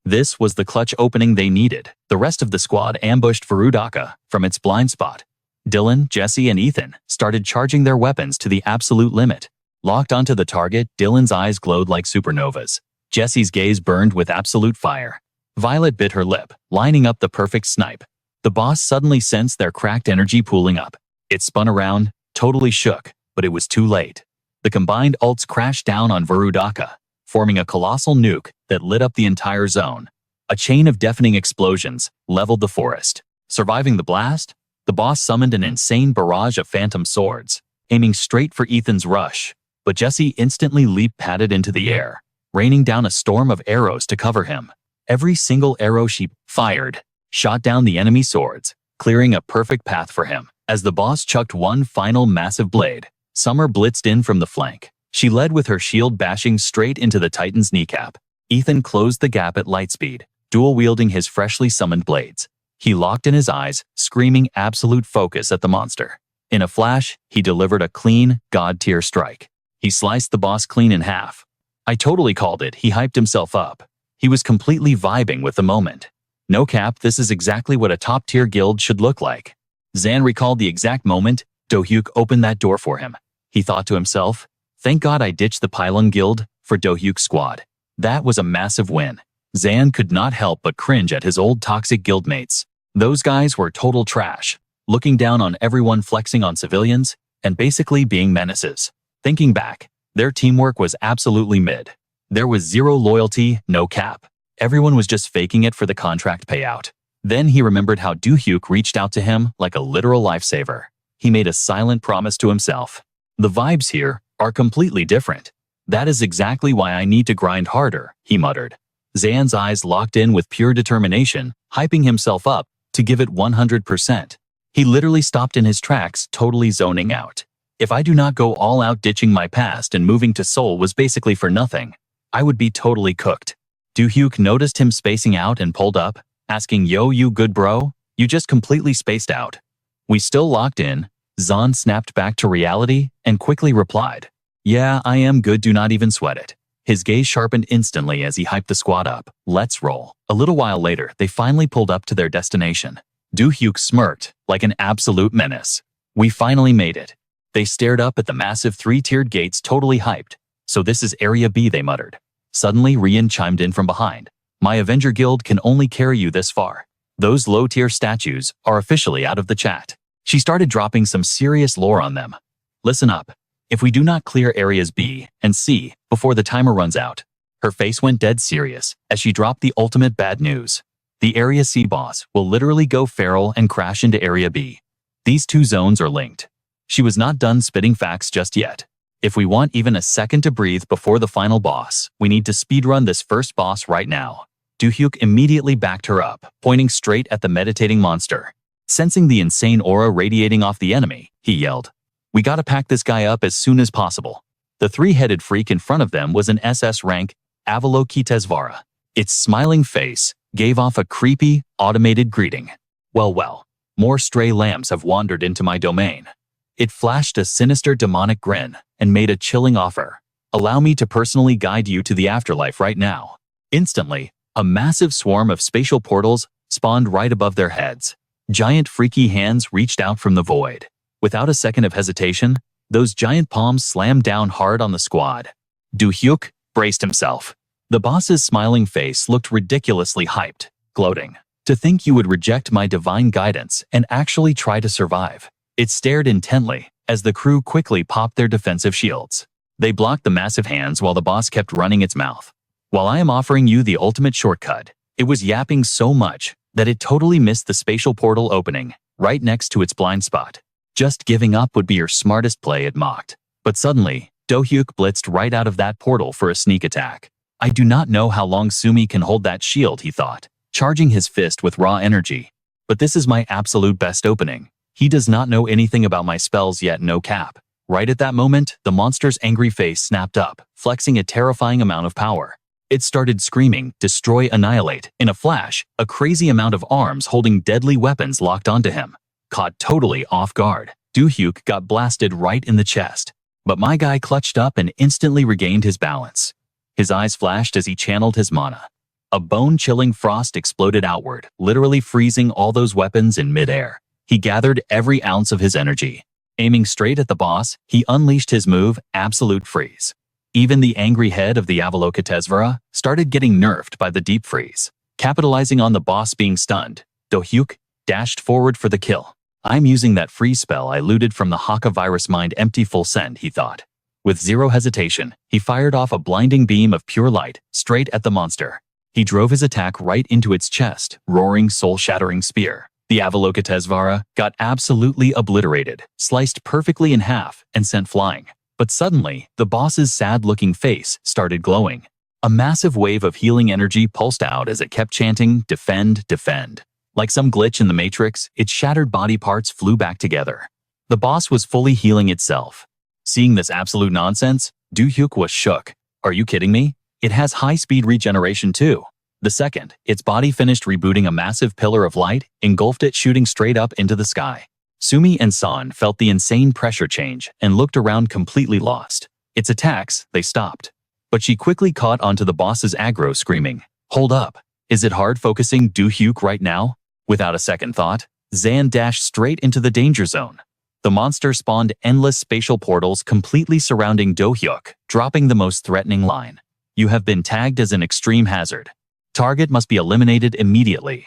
This was the clutch opening they needed. The rest of the squad ambushed Varudaka from its blind spot. Dylan, Jesse, and Ethan started charging their weapons to the absolute limit. Locked onto the target, Dylan's eyes glowed like supernovas. Jesse's gaze burned with absolute fire. Violet bit her lip, lining up the perfect snipe. The boss suddenly sensed their cracked energy pooling up. It spun around, totally shook, but it was too late. The combined ults crashed down on Varudaka, forming a colossal nuke that lit up the entire zone. A chain of deafening explosions leveled the forest. Surviving the blast, the boss summoned an insane barrage of phantom swords, aiming straight for Ethan's rush. But Jesse instantly leap-padded into the air, raining down a storm of arrows to cover him. Every single arrow she fired shot down the enemy swords, clearing a perfect path for him. As the boss chucked one final massive blade, Summer blitzed in from the flank. She led with her shield bashing straight into the Titan's kneecap. Ethan closed the gap at light speed, dual-wielding his freshly summoned blades. He locked in his eyes, screaming absolute focus at the monster. In a flash, he delivered a clean, god-tier strike. He sliced the boss clean in half. I totally called it, he hyped himself up. He was completely vibing with the moment. No cap, this is exactly what a top-tier guild should look like. Zan recalled the exact moment Do-hyuk opened that door for him. He thought to himself, thank God I ditched the Pylon Guild for Do-hyuk's squad. That was a massive win. Zan could not help but cringe at his old toxic guildmates. Those guys were total trash, looking down on everyone, flexing on civilians, and basically being menaces. Thinking back, their teamwork was absolutely mid. There was zero loyalty, no cap. Everyone was just faking it for the contract payout. Then he remembered how Do-hyuk reached out to him like a literal lifesaver. He made a silent promise to himself. The vibes here are completely different. That is exactly why I need to grind harder, he muttered. Zan's eyes locked in with pure determination, hyping himself up to give it 100%. He literally stopped in his tracks, totally zoning out. If I do not go all out, ditching my past and moving to Seoul was basically for nothing. I would be totally cooked. Do-hyuk noticed him spacing out and pulled up, asking, yo, you good bro? You just completely spaced out. We still locked in? Zan snapped back to reality and quickly replied, yeah, I am good, do not even sweat it. His gaze sharpened instantly as he hyped the squad up. Let's roll. A little while later, they finally pulled up to their destination. Do-hyuk smirked like an absolute menace. We finally made it. They stared up at the massive three-tiered gates, totally hyped. So this is Area B, they muttered. Suddenly, Rian chimed in from behind. My Avenger Guild can only carry you this far. Those low-tier statues are officially out of the chat. She started dropping some serious lore on them. Listen up. If we do not clear areas B and C before the timer runs out, her face went dead serious as she dropped the ultimate bad news. The Area C boss will literally go feral and crash into Area B. These two zones are linked. She was not done spitting facts just yet. If we want even a second to breathe before the final boss, we need to speedrun this first boss right now. Do-hyuk immediately backed her up, pointing straight at the meditating monster. Sensing the insane aura radiating off the enemy, he yelled, we gotta pack this guy up as soon as possible. The three-headed freak in front of them was an SS rank Avalokitesvara. Its smiling face gave off a creepy, automated greeting. Well, more stray lambs have wandered into my domain. It flashed a sinister demonic grin and made a chilling offer. Allow me to personally guide you to the afterlife right now. Instantly, a massive swarm of spatial portals spawned right above their heads. Giant freaky hands reached out from the void. Without a second of hesitation, those giant palms slammed down hard on the squad. Do-hyuk braced himself. The boss's smiling face looked ridiculously hyped, gloating. To think you would reject my divine guidance and actually try to survive. It stared intently as the crew quickly popped their defensive shields. They blocked the massive hands while the boss kept running its mouth. While I am offering you the ultimate shortcut, it was yapping so much that it totally missed the spatial portal opening right next to its blind spot. Just giving up would be your smartest play, it mocked. But suddenly, Do-hyuk blitzed right out of that portal for a sneak attack. I do not know how long Sumi can hold that shield, he thought, charging his fist with raw energy. But this is my absolute best opening. He does not know anything about my spells yet, no cap. Right at that moment, the monster's angry face snapped up, flexing a terrifying amount of power. It started screaming, destroy, annihilate. In a flash, a crazy amount of arms holding deadly weapons locked onto him. Caught totally off guard, Do-hyuk got blasted right in the chest. But my guy clutched up and instantly regained his balance. His eyes flashed as he channeled his mana. A bone-chilling frost exploded outward, literally freezing all those weapons in midair. He gathered every ounce of his energy. Aiming straight at the boss, he unleashed his move, Absolute Freeze. Even the angry head of the Avalokitesvara started getting nerfed by the deep freeze. Capitalizing on the boss being stunned, Do-hyuk dashed forward for the kill. I'm using that freeze spell I looted from the Haka virus mind empty full send, he thought. With zero hesitation, he fired off a blinding beam of pure light straight at the monster. He drove his attack right into its chest, roaring soul-shattering spear. The Avalokitesvara got absolutely obliterated, sliced perfectly in half, and sent flying. But suddenly, the boss's sad-looking face started glowing. A massive wave of healing energy pulsed out as it kept chanting, "Defend, defend." Like some glitch in the Matrix, its shattered body parts flew back together. The boss was fully healing itself. Seeing this absolute nonsense, Do-hyuk was shook. Are you kidding me? It has high-speed regeneration too. The second, its body finished rebooting a massive pillar of light, engulfed it shooting straight up into the sky. Sumi and San felt the insane pressure change and looked around completely lost. Its attacks, they stopped. But she quickly caught onto the boss's aggro, screaming, "Hold up! Is it hard focusing Do-hyuk right now?" Without a second thought, Zan dashed straight into the danger zone. The monster spawned endless spatial portals completely surrounding Do-hyuk, dropping the most threatening line. "You have been tagged as an extreme hazard. Target must be eliminated immediately."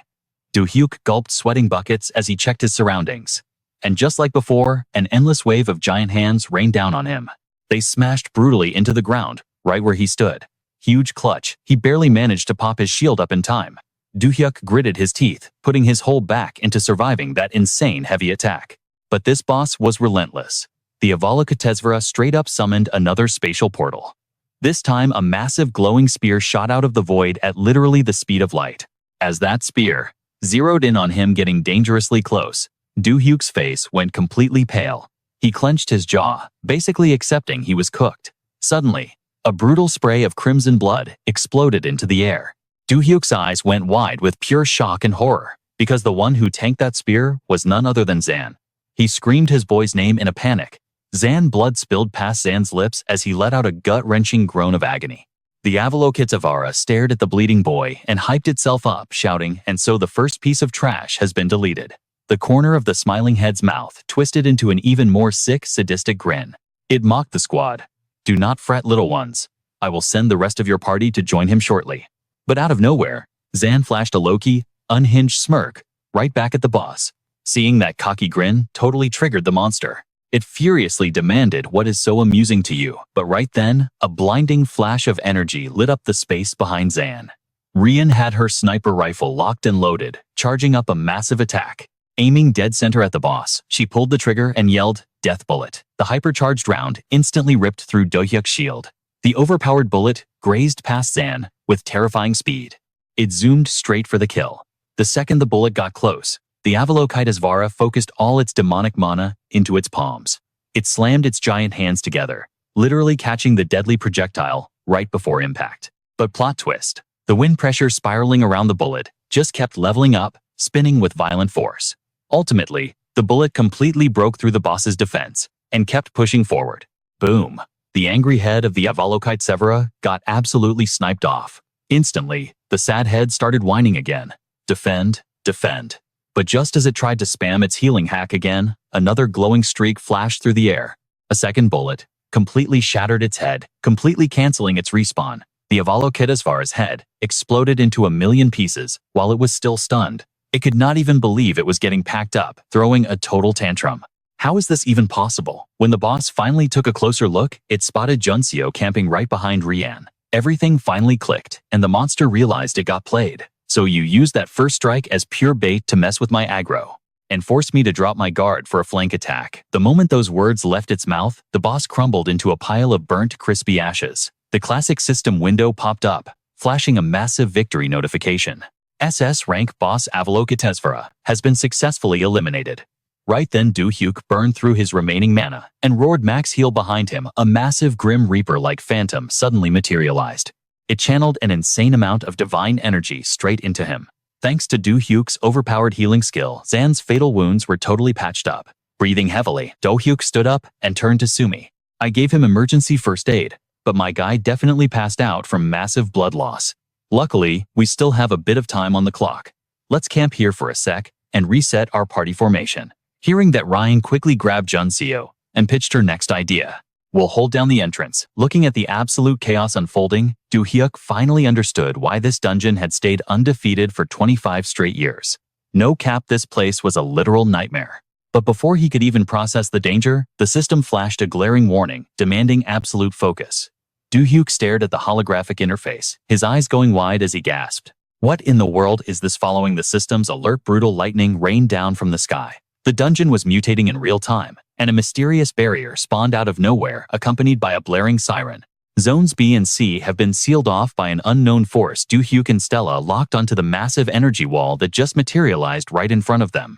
Do-hyuk gulped sweating buckets as he checked his surroundings. And just like before, an endless wave of giant hands rained down on him. They smashed brutally into the ground, right where he stood. Huge clutch, he barely managed to pop his shield up in time. Do-hyuk gritted his teeth, putting his whole back into surviving that insane heavy attack. But this boss was relentless. The Avalokitesvara straight up summoned another spatial portal. This time, a massive glowing spear shot out of the void at literally the speed of light. As that spear zeroed in on him, getting dangerously close, Do-hyuk's face went completely pale. He clenched his jaw, basically accepting he was cooked. Suddenly, a brutal spray of crimson blood exploded into the air. Do-hyuk's eyes went wide with pure shock and horror, because the one who tanked that spear was none other than Zan. He screamed his boy's name in a panic. Blood spilled past Zan's lips as he let out a gut-wrenching groan of agony. The Avalokitesvara stared at the bleeding boy and hyped itself up, shouting, "And so the first piece of trash has been deleted." The corner of the smiling head's mouth twisted into an even more sick, sadistic grin. It mocked the squad. "Do not fret, little ones. I will send the rest of your party to join him shortly." But out of nowhere, Zan flashed a low-key, unhinged smirk right back at the boss. Seeing that cocky grin totally triggered the monster. It furiously demanded, "What is so amusing to you?" But right then, a blinding flash of energy lit up the space behind Zan. Rian had her sniper rifle locked and loaded, charging up a massive attack. Aiming dead center at the boss, she pulled the trigger and yelled, "Death bullet." The hypercharged round instantly ripped through Do-hyuk's shield. The overpowered bullet grazed past Zan with terrifying speed. It zoomed straight for the kill. The second the bullet got close, the Avalokitesvara focused all its demonic mana into its palms. It slammed its giant hands together, literally catching the deadly projectile right before impact. But plot twist, the wind pressure spiraling around the bullet just kept leveling up, spinning with violent force. Ultimately, the bullet completely broke through the boss's defense and kept pushing forward. Boom! The angry head of the Avalokitesvara got absolutely sniped off. Instantly, the sad head started whining again. "Defend, defend." But just as it tried to spam its healing hack again, another glowing streak flashed through the air. A second bullet completely shattered its head, completely canceling its respawn. The Avalokitesvara's head exploded into a million pieces while it was still stunned. It could not even believe it was getting packed up, throwing a total tantrum. How is this even possible? When the boss finally took a closer look, it spotted Junseo camping right behind Rian. Everything finally clicked, and the monster realized it got played. "So you used that first strike as pure bait to mess with my aggro and forced me to drop my guard for a flank attack." The moment those words left its mouth, the boss crumbled into a pile of burnt, crispy ashes. The classic system window popped up, flashing a massive victory notification. SS rank boss Avalokitesvara has been successfully eliminated. Right then, Do-hyuk burned through his remaining mana and roared max heal behind him. A massive Grim Reaper-like phantom suddenly materialized. It channeled an insane amount of divine energy straight into him. Thanks to Do-hyuk's overpowered healing skill, Zan's fatal wounds were totally patched up. Breathing heavily, Do-hyuk stood up and turned to Sumi. "I gave him emergency first aid, but my guy definitely passed out from massive blood loss. Luckily, we still have a bit of time on the clock. Let's camp here for a sec and reset our party formation." Hearing that, Ryan quickly grabbed Junseo and pitched her next idea. "We'll hold down the entrance." Looking at the absolute chaos unfolding, Do-hyuk finally understood why this dungeon had stayed undefeated for 25 straight years. No cap, this place was a literal nightmare. But before he could even process the danger, the system flashed a glaring warning, demanding absolute focus. Do-hyuk stared at the holographic interface, his eyes going wide as he gasped. What in the world is this? Following the system's alert, brutal lightning rained down from the sky. The dungeon was mutating in real time, and a mysterious barrier spawned out of nowhere, accompanied by a blaring siren. Zones B and C have been sealed off by an unknown force. Do-hyuk and Stella locked onto the massive energy wall that just materialized right in front of them.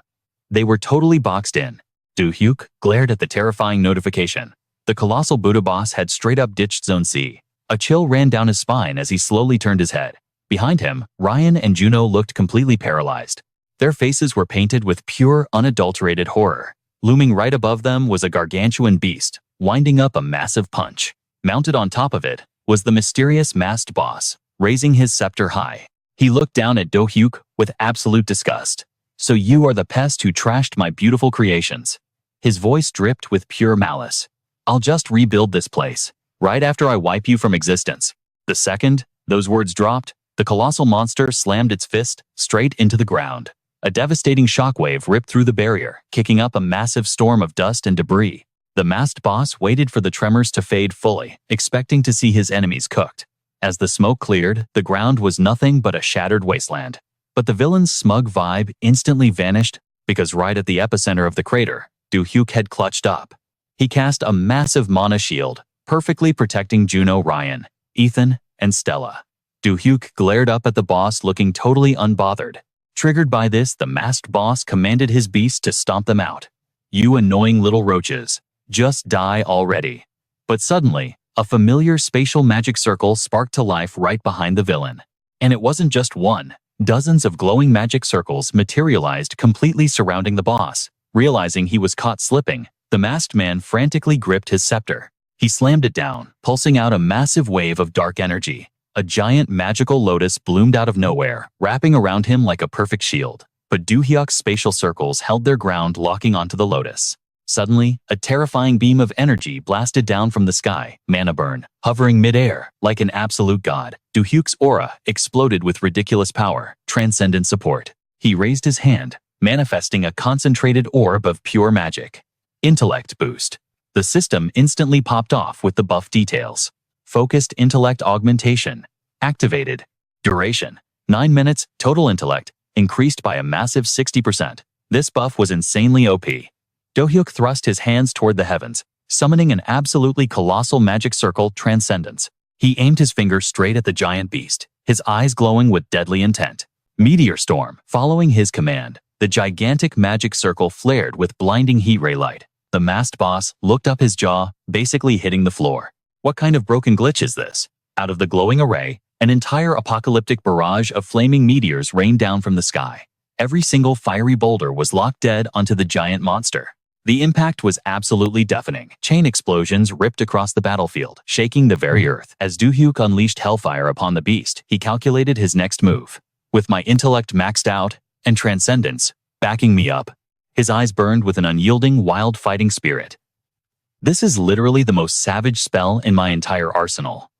They were totally boxed in. Do-hyuk glared at the terrifying notification. The colossal Buddha boss had straight up ditched Zone C. A chill ran down his spine as he slowly turned his head. Behind him, Ryan and Juno looked completely paralyzed. Their faces were painted with pure, unadulterated horror. Looming right above them was a gargantuan beast, winding up a massive punch. Mounted on top of it was the mysterious masked boss, raising his scepter high. He looked down at Do-hyuk with absolute disgust. "So you are the pest who trashed my beautiful creations." His voice dripped with pure malice. "I'll just rebuild this place, right after I wipe you from existence." The second those words dropped, the colossal monster slammed its fist straight into the ground. A devastating shockwave ripped through the barrier, kicking up a massive storm of dust and debris. The masked boss waited for the tremors to fade fully, expecting to see his enemies cooked. As the smoke cleared, the ground was nothing but a shattered wasteland. But the villain's smug vibe instantly vanished because right at the epicenter of the crater, Do-hyuk had clutched up. He cast a massive mana shield, perfectly protecting Juno, Ryan, Ethan, and Stella. Do-hyuk glared up at the boss looking totally unbothered. Triggered by this, the masked boss commanded his beast to stomp them out. "You annoying little roaches. Just die already." But suddenly, a familiar spatial magic circle sparked to life right behind the villain. And it wasn't just one. Dozens of glowing magic circles materialized completely surrounding the boss. Realizing he was caught slipping, the masked man frantically gripped his scepter. He slammed it down, pulsing out a massive wave of dark energy. A giant magical lotus bloomed out of nowhere, wrapping around him like a perfect shield. But Do-hyuk's spatial circles held their ground, locking onto the lotus. Suddenly, a terrifying beam of energy blasted down from the sky, mana burn, hovering midair, like an absolute god. Do-hyuk's aura exploded with ridiculous power, transcendent support. He raised his hand, manifesting a concentrated orb of pure magic. Intellect boost. The system instantly popped off with the buff details. Focused intellect augmentation. Activated. Duration. 9 minutes. Total intellect increased by a massive 60%. This buff was insanely OP. Do-hyuk thrust his hands toward the heavens, summoning an absolutely colossal magic circle, Transcendence. He aimed his finger straight at the giant beast, his eyes glowing with deadly intent. Meteor storm. Following his command, the gigantic magic circle flared with blinding heat ray light. The masked boss looked up, his jaw basically hitting the floor. What kind of broken glitch is this? Out of the glowing array, an entire apocalyptic barrage of flaming meteors rained down from the sky. Every single fiery boulder was locked dead onto the giant monster. The impact was absolutely deafening. Chain explosions ripped across the battlefield, shaking the very earth. As Do-hyuk unleashed hellfire upon the beast, he calculated his next move. "With my intellect maxed out, and transcendence backing me up." His eyes burned with an unyielding, wild fighting spirit. "This is literally the most savage spell in my entire arsenal."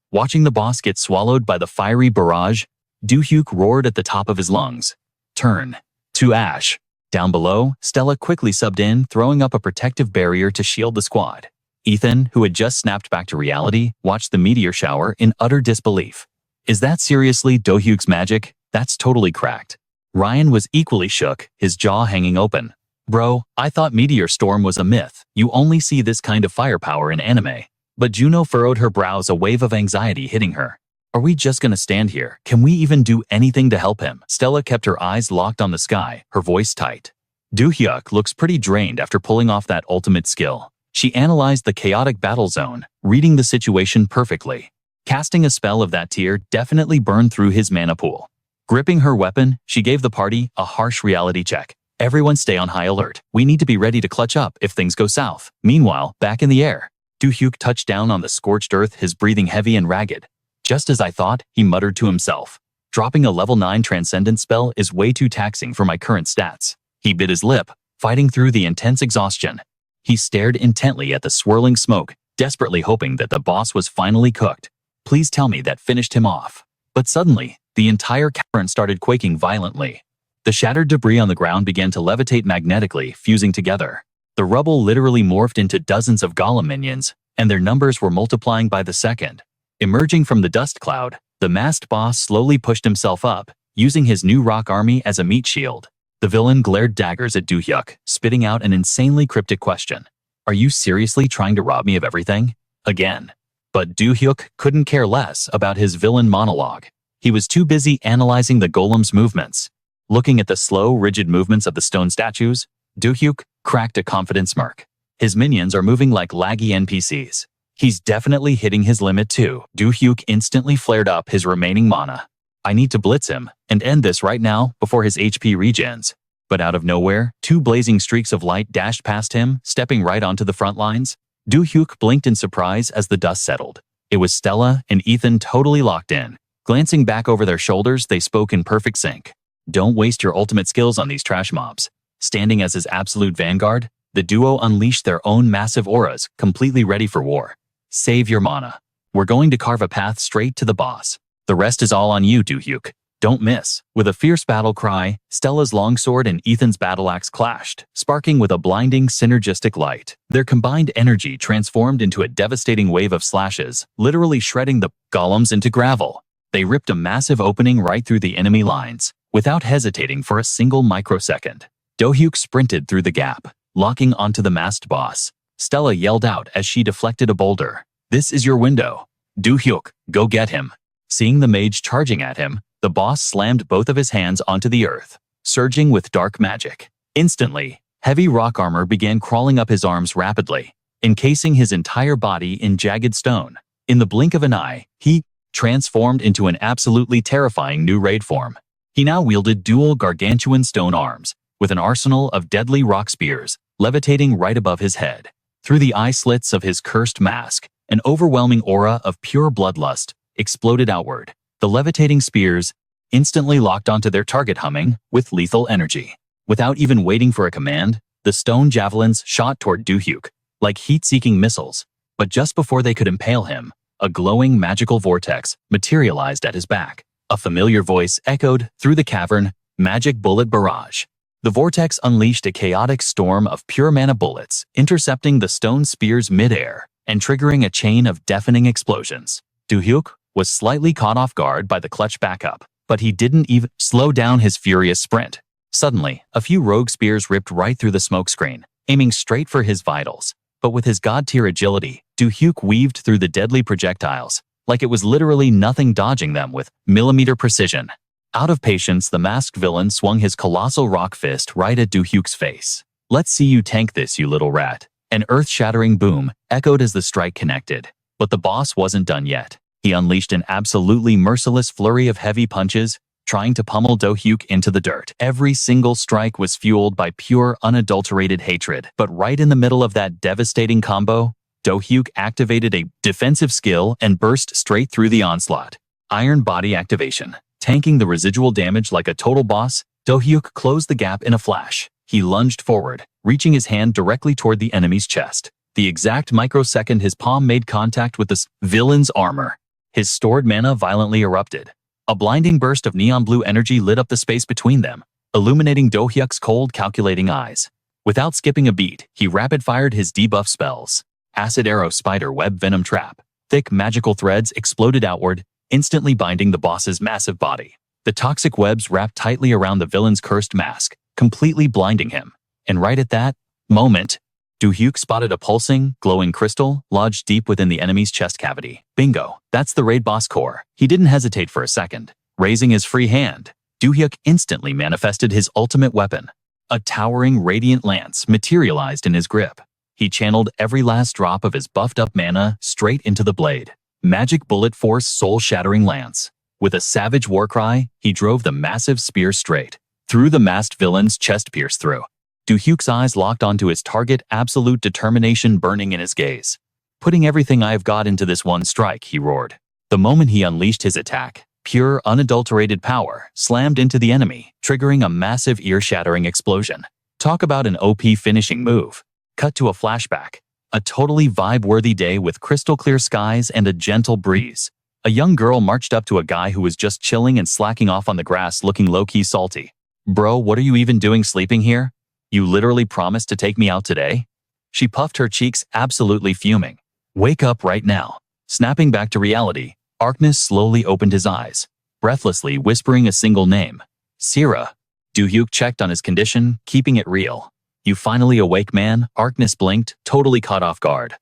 Watching the boss get swallowed by the fiery barrage, Do-hyuk roared at the top of his lungs. "Turn to ash." Down below, Stella quickly subbed in, throwing up a protective barrier to shield the squad. Ethan, who had just snapped back to reality, watched the meteor shower in utter disbelief. "Is that seriously Do-hyuk's magic? That's totally cracked." Ryan was equally shook, his jaw hanging open. "Bro, I thought meteor storm was a myth. You only see this kind of firepower in anime." But Juno furrowed her brows, a wave of anxiety hitting her. "Are we just gonna stand here? Can we even do anything to help him?" Stella kept her eyes locked on the sky, her voice tight. Do-hyuk looks pretty drained after pulling off that ultimate skill. She analyzed the chaotic battle zone, reading the situation perfectly. Casting a spell of that tier definitely burned through his mana pool. Gripping her weapon, she gave the party a harsh reality check. "Everyone stay on high alert. We need to be ready to clutch up if things go south." Meanwhile, back in the air, Do-hyuk touched down on the scorched earth, his breathing heavy and ragged. "Just as I thought," he muttered to himself. "Dropping a level 9 transcendent spell is way too taxing for my current stats." He bit his lip, fighting through the intense exhaustion. He stared intently at the swirling smoke, desperately hoping that the boss was finally cooked. Please tell me that finished him off. But suddenly, the entire cavern started quaking violently. The shattered debris on the ground began to levitate magnetically, fusing together. The rubble literally morphed into dozens of golem minions, and their numbers were multiplying by the second. Emerging from the dust cloud, the masked boss slowly pushed himself up, using his new rock army as a meat shield. The villain glared daggers at Do-hyuk, spitting out an insanely cryptic question. "Are you seriously trying to rob me of everything? Again?" But Do-hyuk couldn't care less about his villain monologue. He was too busy analyzing the golem's movements. Looking at the slow, rigid movements of the stone statues, Do-hyuk cracked a confident smirk. His minions are moving like laggy NPCs. He's definitely hitting his limit too. Do-hyuk instantly flared up his remaining mana. I need to blitz him and end this right now before his HP regens. But out of nowhere, two blazing streaks of light dashed past him, stepping right onto the front lines. Do-hyuk blinked in surprise as the dust settled. It was Stella and Ethan totally locked in. Glancing back over their shoulders, they spoke in perfect sync. Don't waste your ultimate skills on these trash mobs. Standing as his absolute vanguard, the duo unleashed their own massive auras, completely ready for war. Save your mana. We're going to carve a path straight to the boss. The rest is all on you, Do-hyuk. Don't miss. With a fierce battle cry, Stella's longsword and Ethan's battle axe clashed, sparking with a blinding, synergistic light. Their combined energy transformed into a devastating wave of slashes, literally shredding the golems into gravel. They ripped a massive opening right through the enemy lines, without hesitating for a single microsecond. Do-hyuk sprinted through the gap, locking onto the masked boss. Stella yelled out as she deflected a boulder. This is your window. Do-hyuk, go get him. Seeing the mage charging at him, the boss slammed both of his hands onto the earth, surging with dark magic. Instantly, heavy rock armor began crawling up his arms rapidly, encasing his entire body in jagged stone. In the blink of an eye, he transformed into an absolutely terrifying new raid form. He now wielded dual gargantuan stone arms, with an arsenal of deadly rock spears levitating right above his head. Through the eye slits of his cursed mask, an overwhelming aura of pure bloodlust exploded outward. The levitating spears instantly locked onto their target, humming with lethal energy. Without even waiting for a command, the stone javelins shot toward Do-hyuk like heat-seeking missiles. But just before they could impale him, a glowing magical vortex materialized at his back. A familiar voice echoed through the cavern, "Magic bullet barrage." The vortex unleashed a chaotic storm of pure mana bullets, intercepting the stone spears midair and triggering a chain of deafening explosions. Do-hyuk was slightly caught off guard by the clutch backup, but he didn't even slow down his furious sprint. Suddenly, a few rogue spears ripped right through the smokescreen, aiming straight for his vitals. But with his god-tier agility, Do-hyuk weaved through the deadly projectiles, like it was literally nothing, dodging them with millimeter precision. Out of patience, the masked villain swung his colossal rock fist right at Do-hyuk's face. "Let's see you tank this, you little rat." An earth-shattering boom echoed as the strike connected. But the boss wasn't done yet. He unleashed an absolutely merciless flurry of heavy punches, trying to pummel Do-hyuk into the dirt. Every single strike was fueled by pure, unadulterated hatred. But right in the middle of that devastating combo, Do-hyuk activated a defensive skill and burst straight through the onslaught. Iron Body activation. Tanking the residual damage like a total boss, Do-hyuk closed the gap in a flash. He lunged forward, reaching his hand directly toward the enemy's chest. The exact microsecond his palm made contact with the villain's armor, his stored mana violently erupted. A blinding burst of neon blue energy lit up the space between them, illuminating Do-hyuk's cold, calculating eyes. Without skipping a beat, he rapid-fired his debuff spells. Acid Arrow, Spider Web, Venom Trap. Thick magical threads exploded outward, instantly binding the boss's massive body. The toxic webs wrapped tightly around the villain's cursed mask, completely blinding him. And right at that moment, Do-hyuk spotted a pulsing, glowing crystal lodged deep within the enemy's chest cavity. Bingo, that's the raid boss core. He didn't hesitate for a second. Raising his free hand, Do-hyuk instantly manifested his ultimate weapon. A towering radiant lance materialized in his grip. He channeled every last drop of his buffed-up mana straight into the blade. Magic Bullet Force, soul-shattering lance. With a savage war cry, he drove the massive spear straight through the masked villain's chest, pierced through. Do-hyuk's eyes locked onto his target, absolute determination burning in his gaze. "Putting everything I've got into this one strike," he roared. The moment he unleashed his attack, pure, unadulterated power slammed into the enemy, triggering a massive, ear-shattering explosion. Talk about an OP finishing move. Cut to a flashback. A totally vibe-worthy day with crystal-clear skies and a gentle breeze. A young girl marched up to a guy who was just chilling and slacking off on the grass, looking low-key salty. "Bro, what are you even doing sleeping here? You literally promised to take me out today?" She puffed her cheeks, absolutely fuming. "Wake up right now." Snapping back to reality, Arkness slowly opened his eyes, breathlessly whispering a single name. "Sierra." Do-hyuk checked on his condition, keeping it real. "You finally awake, man?" Arkness blinked, totally caught off guard.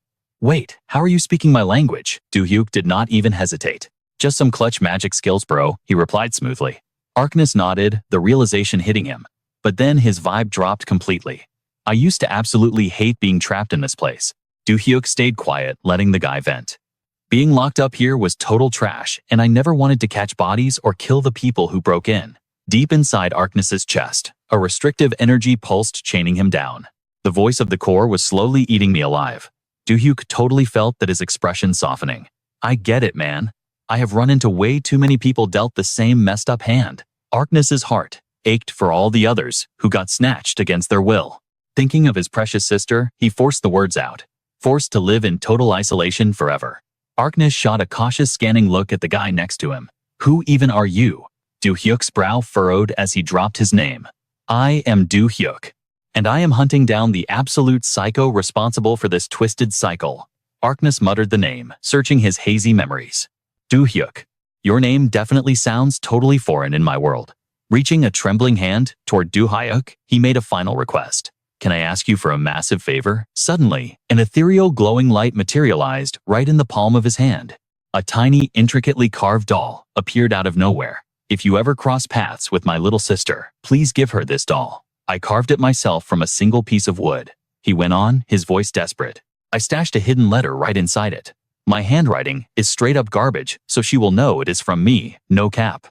Wait, how are you speaking my language? Do-hyuk did not even hesitate. Just some clutch magic skills, bro, he replied smoothly. Arkness nodded, the realization hitting him. But then his vibe dropped completely. I used to absolutely hate being trapped in this place. Do-hyuk stayed quiet, letting the guy vent. Being locked up here was total trash, and I never wanted to catch bodies or kill the people who broke in. Deep inside Arkness's chest, a restrictive energy pulsed, chaining him down. The voice of the core was slowly eating me alive. Do-hyuk totally felt that his expression softening. I get it, man. I have run into way too many people dealt the same messed up hand. Arkness's heart ached for all the others who got snatched against their will. Thinking of his precious sister, he forced the words out. Forced to live in total isolation forever. Arkness shot a cautious scanning look at the guy next to him. Who even are you? Do-hyuk's brow furrowed as he dropped his name. I am Do-hyuk. And I am hunting down the absolute psycho responsible for this twisted cycle. Arkness muttered the name, searching his hazy memories. Do-hyuk. Your name definitely sounds totally foreign in my world. Reaching a trembling hand toward Do-hyuk, he made a final request. Can I ask you for a massive favor? Suddenly, an ethereal glowing light materialized right in the palm of his hand. A tiny, intricately carved doll appeared out of nowhere. If you ever cross paths with my little sister, please give her this doll. I carved it myself from a single piece of wood. He went on, his voice desperate. I stashed a hidden letter right inside it. My handwriting is straight up garbage, so she will know it is from me, no cap.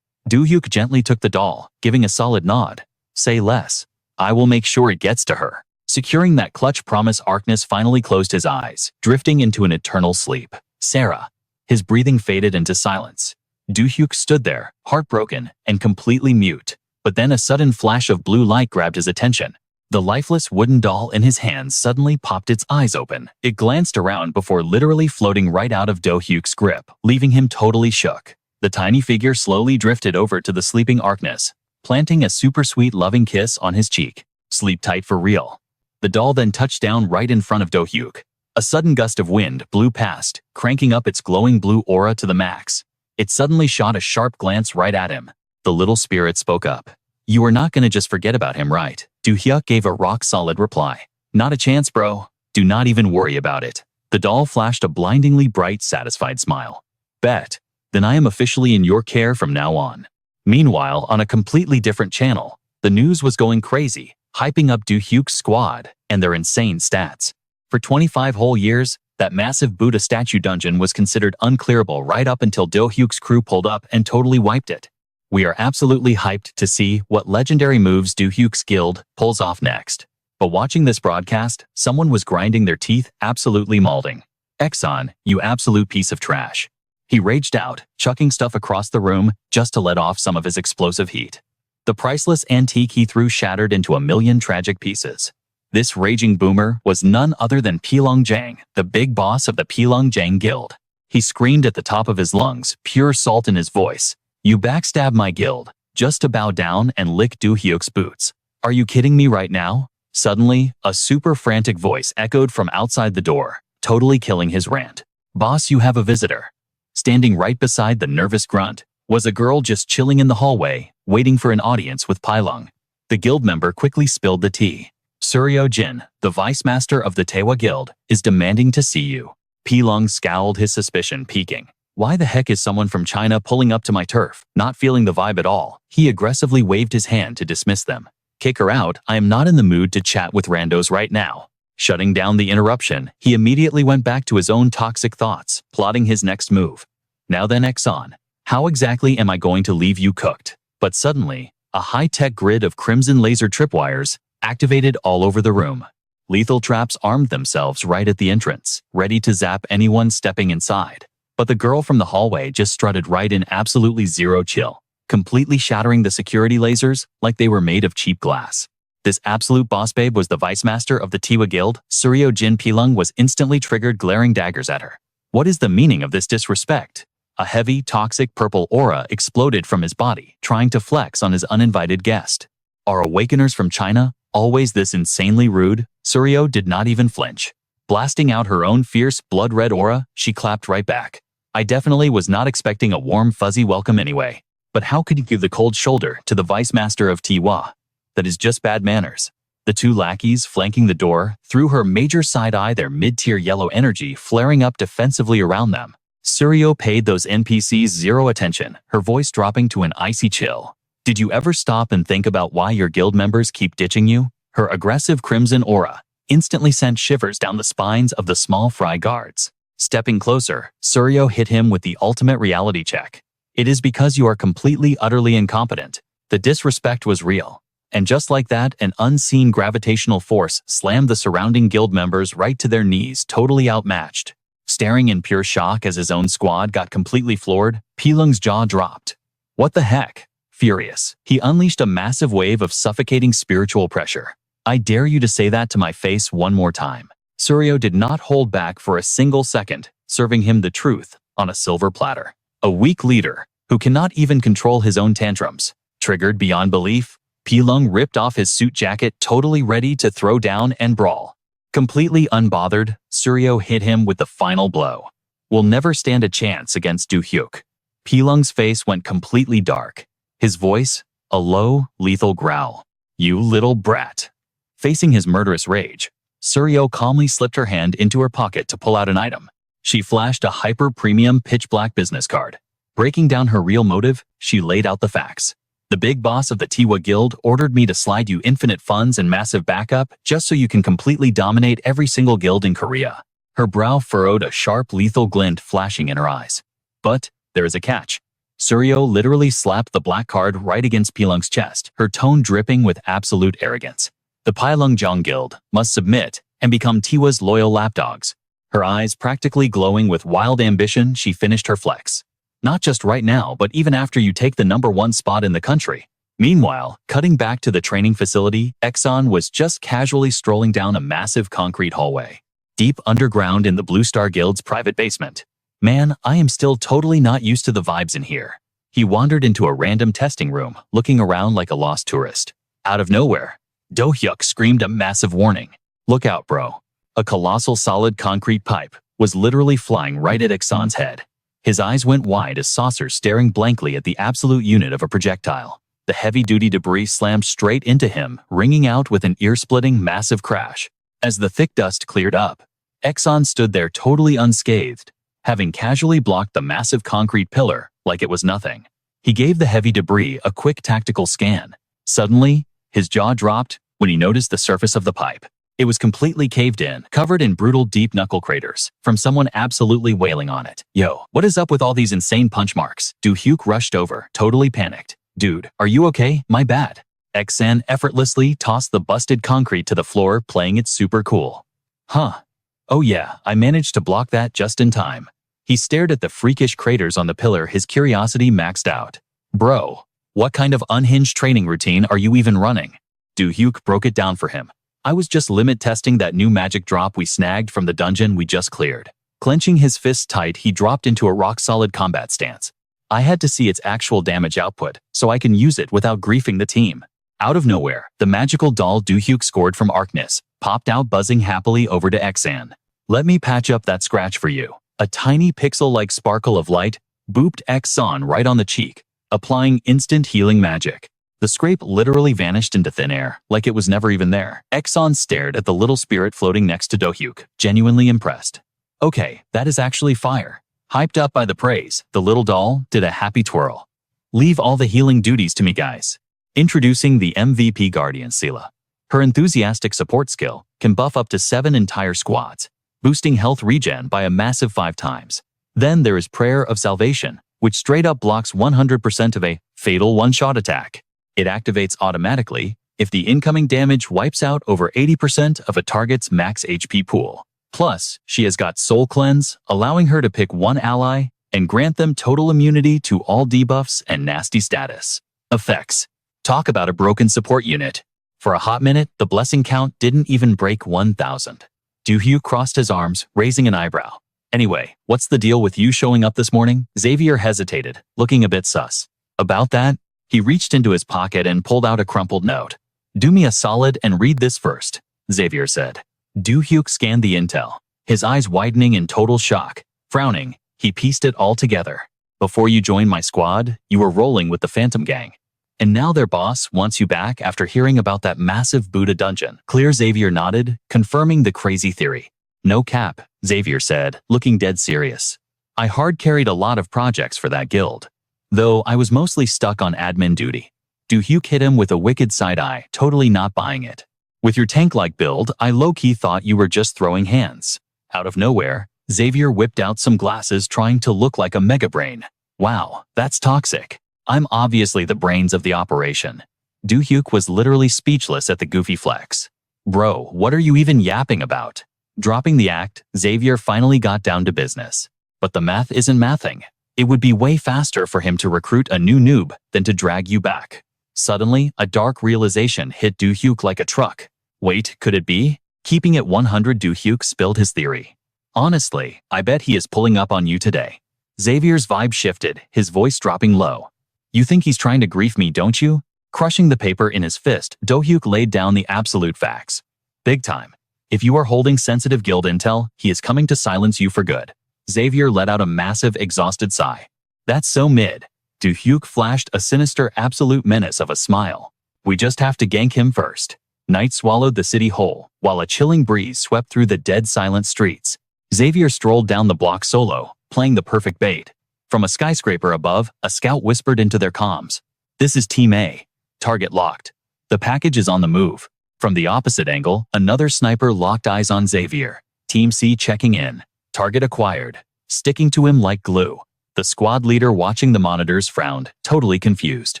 Do-hyuk gently took the doll, giving a solid nod. Say less. I will make sure it gets to her. Securing that clutch promise, Arkness finally closed his eyes, drifting into an eternal sleep. Sarah. His breathing faded into silence. Do-hyuk stood there, heartbroken and completely mute. But then a sudden flash of blue light grabbed his attention. The lifeless wooden doll in his hands suddenly popped its eyes open. It glanced around before literally floating right out of Do-hyuk's grip, leaving him totally shook. The tiny figure slowly drifted over to the sleeping Arkness, planting a super sweet loving kiss on his cheek. Sleep tight for real. The doll then touched down right in front of Do-hyuk. A sudden gust of wind blew past, cranking up its glowing blue aura to the max. It suddenly shot a sharp glance right at him. The little spirit spoke up. You are not gonna just forget about him, right? Do-hyuk gave a rock-solid reply. Not a chance, bro. Do not even worry about it. The doll flashed a blindingly bright, satisfied smile. Bet. Then I am officially in your care from now on. Meanwhile, on a completely different channel, the news was going crazy, hyping up Do-hyuk's squad and their insane stats. For 25 whole years, that massive Buddha statue dungeon was considered unclearable right up until Do-hyuk's crew pulled up and totally wiped it. We are absolutely hyped to see what legendary moves Do-hyuk's guild pulls off next. But watching this broadcast, someone was grinding their teeth, absolutely mauling. Exxon, you absolute piece of trash. He raged out, chucking stuff across the room just to let off some of his explosive heat. The priceless antique he threw shattered into a million tragic pieces. This raging boomer was none other than Pilong Jang, the big boss of the Pilong Jang guild. He screamed at the top of his lungs, pure salt in his voice. You backstab my guild, just to bow down and lick Do-hyuk's boots. Are you kidding me right now? Suddenly, a super frantic voice echoed from outside the door, totally killing his rant. Boss, you have a visitor. Standing right beside the nervous grunt was a girl just chilling in the hallway, waiting for an audience with Pilong. The guild member quickly spilled the tea. Suryo Jin, the vice master of the Taewa Guild, is demanding to see you. Pilong scowled, his suspicion peaking. Why the heck is someone from China pulling up to my turf? Not feeling the vibe at all, he aggressively waved his hand to dismiss them. Kick her out, I am not in the mood to chat with randos right now. Shutting down the interruption, he immediately went back to his own toxic thoughts, plotting his next move. Now then, Exxon, how exactly am I going to leave you cooked? But suddenly, a high-tech grid of crimson laser tripwires activated all over the room. Lethal traps armed themselves right at the entrance, ready to zap anyone stepping inside. But the girl from the hallway just strutted right in, absolutely zero chill, completely shattering the security lasers like they were made of cheap glass. This absolute boss babe was the vice master of the Taewa Guild. Suryo Jin. Pilong was instantly triggered, glaring daggers at her. What is the meaning of this disrespect? A heavy, toxic purple aura exploded from his body, trying to flex on his uninvited guest. Are awakeners from China always this insanely rude? Suryo did not even flinch. Blasting out her own fierce, blood-red aura, she clapped right back. I definitely was not expecting a warm, fuzzy welcome anyway. But how could you give the cold shoulder to the vice master of Taewa? That is just bad manners. The two lackeys flanking the door threw her major side-eye, their mid-tier yellow energy flaring up defensively around them. Suryo paid those NPCs zero attention, her voice dropping to an icy chill. Did you ever stop and think about why your guild members keep ditching you? Her aggressive crimson aura instantly sent shivers down the spines of the small fry guards. Stepping closer, Suryo hit him with the ultimate reality check. It is because you are completely, utterly incompetent. The disrespect was real. And just like that, an unseen gravitational force slammed the surrounding guild members right to their knees, totally outmatched. Staring in pure shock as his own squad got completely floored, Pilung's jaw dropped. What the heck? Furious, he unleashed a massive wave of suffocating spiritual pressure. I dare you to say that to my face one more time. Suryo did not hold back for a single second, serving him the truth on a silver platter. A weak leader who cannot even control his own tantrums. Triggered beyond belief, Pilung ripped off his suit jacket, totally ready to throw down and brawl. Completely unbothered, Suryo hit him with the final blow. Will never stand a chance against Do-hyuk. Pilung's face went completely dark. His voice, a low, lethal growl. You little brat. Facing his murderous rage, Suryo calmly slipped her hand into her pocket to pull out an item. She flashed a hyper-premium pitch-black business card. Breaking down her real motive, she laid out the facts. The big boss of the Tiwa Guild ordered me to slide you infinite funds and massive backup just so you can completely dominate every single guild in Korea. Her brow furrowed, a sharp, lethal glint flashing in her eyes. But there is a catch. Suryo literally slapped the black card right against Pilung's chest, her tone dripping with absolute arrogance. The Pilungjong Guild must submit and become Tiwa's loyal lapdogs. Her eyes practically glowing with wild ambition, she finished her flex. Not just right now, but even after you take the #1 spot in the country. Meanwhile, cutting back to the training facility, Exxon was just casually strolling down a massive concrete hallway. Deep underground in the Blue Star Guild's private basement. Man, I am still totally not used to the vibes in here. He wandered into a random testing room, looking around like a lost tourist. Out of nowhere, Do-hyuk screamed a massive warning. Look out, bro. A colossal solid concrete pipe was literally flying right at Exxon's head. His eyes went wide as saucers staring blankly at the absolute unit of a projectile. The heavy-duty debris slammed straight into him, ringing out with an ear-splitting massive crash. As the thick dust cleared up, Exxon stood there totally unscathed, having casually blocked the massive concrete pillar like it was nothing. He gave the heavy debris a quick tactical scan. Suddenly, his jaw dropped when he noticed the surface of the pipe. It was completely caved in, covered in brutal deep knuckle craters, from someone absolutely wailing on it. Yo, what is up with all these insane punch marks? Do-hyuk rushed over, totally panicked. Dude, are you okay? My bad. Exxon effortlessly tossed the busted concrete to the floor, playing it super cool. Huh. Oh yeah, I managed to block that just in time. He stared at the freakish craters on the pillar, his curiosity maxed out. Bro, what kind of unhinged training routine are you even running? Do-hyuk broke it down for him. I was just limit testing that new magic drop we snagged from the dungeon we just cleared. Clenching his fists tight, he dropped into a rock-solid combat stance. I had to see its actual damage output, so I can use it without griefing the team. Out of nowhere, the magical doll Do-hyuk scored from Arkness popped out, buzzing happily over to Exxon. Let me patch up that scratch for you. A tiny pixel-like sparkle of light booped Exxon right on the cheek, applying instant healing magic. The scrape literally vanished into thin air, like it was never even there. Exxon stared at the little spirit floating next to Do-hyuk, genuinely impressed. Okay, that is actually fire. Hyped up by the praise, the little doll did a happy twirl. Leave all the healing duties to me, guys. Introducing the MVP Guardian Sela. Her enthusiastic support skill can buff up to 7 entire squads, boosting health regen by a massive 5 times. Then there is Prayer of Salvation, which straight up blocks 100% of a fatal one-shot attack. It activates automatically if the incoming damage wipes out over 80% of a target's max HP pool. Plus, she has got Soul Cleanse, allowing her to pick one ally and grant them total immunity to all debuffs and nasty status effects. Talk about a broken support unit. For a hot minute, the blessing count didn't even break 1,000. Do-hyuk crossed his arms, raising an eyebrow. Anyway, what's the deal with you showing up this morning? Xavier hesitated, looking a bit sus. About that, he reached into his pocket and pulled out a crumpled note. Do me a solid and read this first, Xavier said. Do-hyuk scanned the intel, his eyes widening in total shock. Frowning, he pieced it all together. Before you joined my squad, you were rolling with the Phantom Gang. And now their boss wants you back after hearing about that massive Buddha dungeon. Clear. Xavier nodded, confirming the crazy theory. No cap, Xavier said, looking dead serious. I hard-carried a lot of projects for that guild, though I was mostly stuck on admin duty. Do-hyuk hit him with a wicked side-eye, totally not buying it. With your tank-like build, I low-key thought you were just throwing hands. Out of nowhere, Xavier whipped out some glasses trying to look like a mega-brain. Wow, that's toxic. I'm obviously the brains of the operation. Do-hyuk was literally speechless at the goofy flex. Bro, what are you even yapping about? Dropping the act, Xavier finally got down to business. But the math isn't mathing. It would be way faster for him to recruit a new noob than to drag you back. Suddenly, a dark realization hit Do-hyuk like a truck. Wait, could it be? Keeping it 100, Do-hyuk spilled his theory. Honestly, I bet he is pulling up on you today. Xavier's vibe shifted, his voice dropping low. You think he's trying to grief me, don't you? Crushing the paper in his fist, Do-hyuk laid down the absolute facts. Big time. If you are holding sensitive guild intel, he is coming to silence you for good. Xavier let out a massive, exhausted sigh. That's so mid. Do-hyuk flashed a sinister absolute menace of a smile. We just have to gank him first. Night swallowed the city whole, while a chilling breeze swept through the dead silent streets. Xavier strolled down the block solo, playing the perfect bait. From a skyscraper above, a scout whispered into their comms. This is Team A. Target locked. The package is on the move. From the opposite angle, another sniper locked eyes on Xavier. Team C checking in. Target acquired. Sticking to him like glue. The squad leader watching the monitors frowned, totally confused.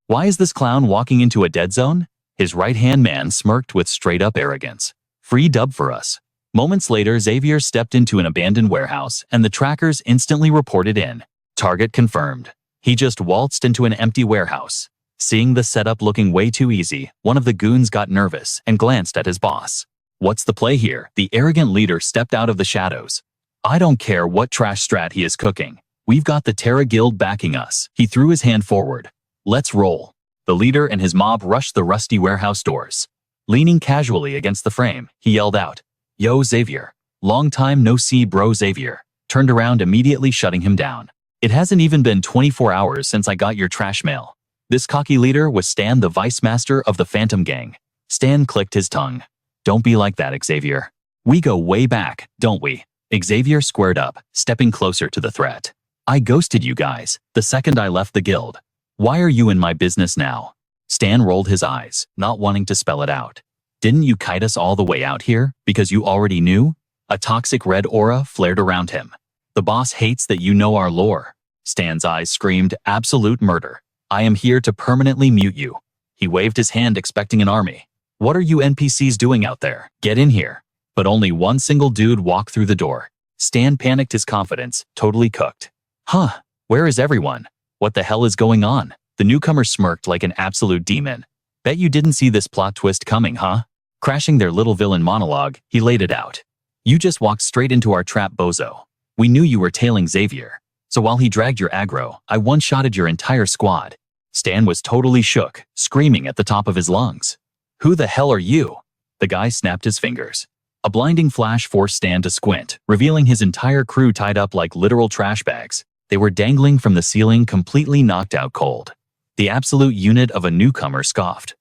Why is this clown walking into a dead zone? His right-hand man smirked with straight-up arrogance. Free dub for us. Moments later, Xavier stepped into an abandoned warehouse, and the trackers instantly reported in. Target confirmed. He just waltzed into an empty warehouse. Seeing the setup looking way too easy, one of the goons got nervous and glanced at his boss. What's the play here? The arrogant leader stepped out of the shadows. I don't care what trash strat he is cooking. We've got the Terra Guild backing us. He threw his hand forward. Let's roll. The leader and his mob rushed the rusty warehouse doors. Leaning casually against the frame, he yelled out, Yo, Xavier. Long time no see, bro. Xavier turned around, immediately shutting him down. It hasn't even been 24 hours since I got your trash mail. This cocky leader was Stan, the vice master of the Phantom Gang. Stan clicked his tongue. Don't be like that, Xavier. We go way back, don't we? Xavier squared up, stepping closer to the threat. I ghosted you guys the second I left the guild. Why are you in my business now? Stan rolled his eyes, not wanting to spell it out. Didn't you kite us all the way out here because you already knew? A toxic red aura flared around him. The boss hates that you know our lore. Stan's eyes screamed absolute murder. I am here to permanently mute you. He waved his hand, expecting an army. What are you NPCs doing out there? Get in here. But only one single dude walked through the door. Stan panicked, his confidence totally cooked. Huh, where is everyone? What the hell is going on? The newcomer smirked like an absolute demon. Bet you didn't see this plot twist coming, huh? Crashing their little villain monologue, he laid it out. You just walked straight into our trap, bozo. We knew you were tailing Xavier. So while he dragged your aggro, I one-shotted your entire squad. Stan was totally shook, screaming at the top of his lungs. Who the hell are you? The guy snapped his fingers. A blinding flash forced Stan to squint, revealing his entire crew tied up like literal trash bags. They were dangling from the ceiling, completely knocked out cold. The absolute unit of a newcomer scoffed.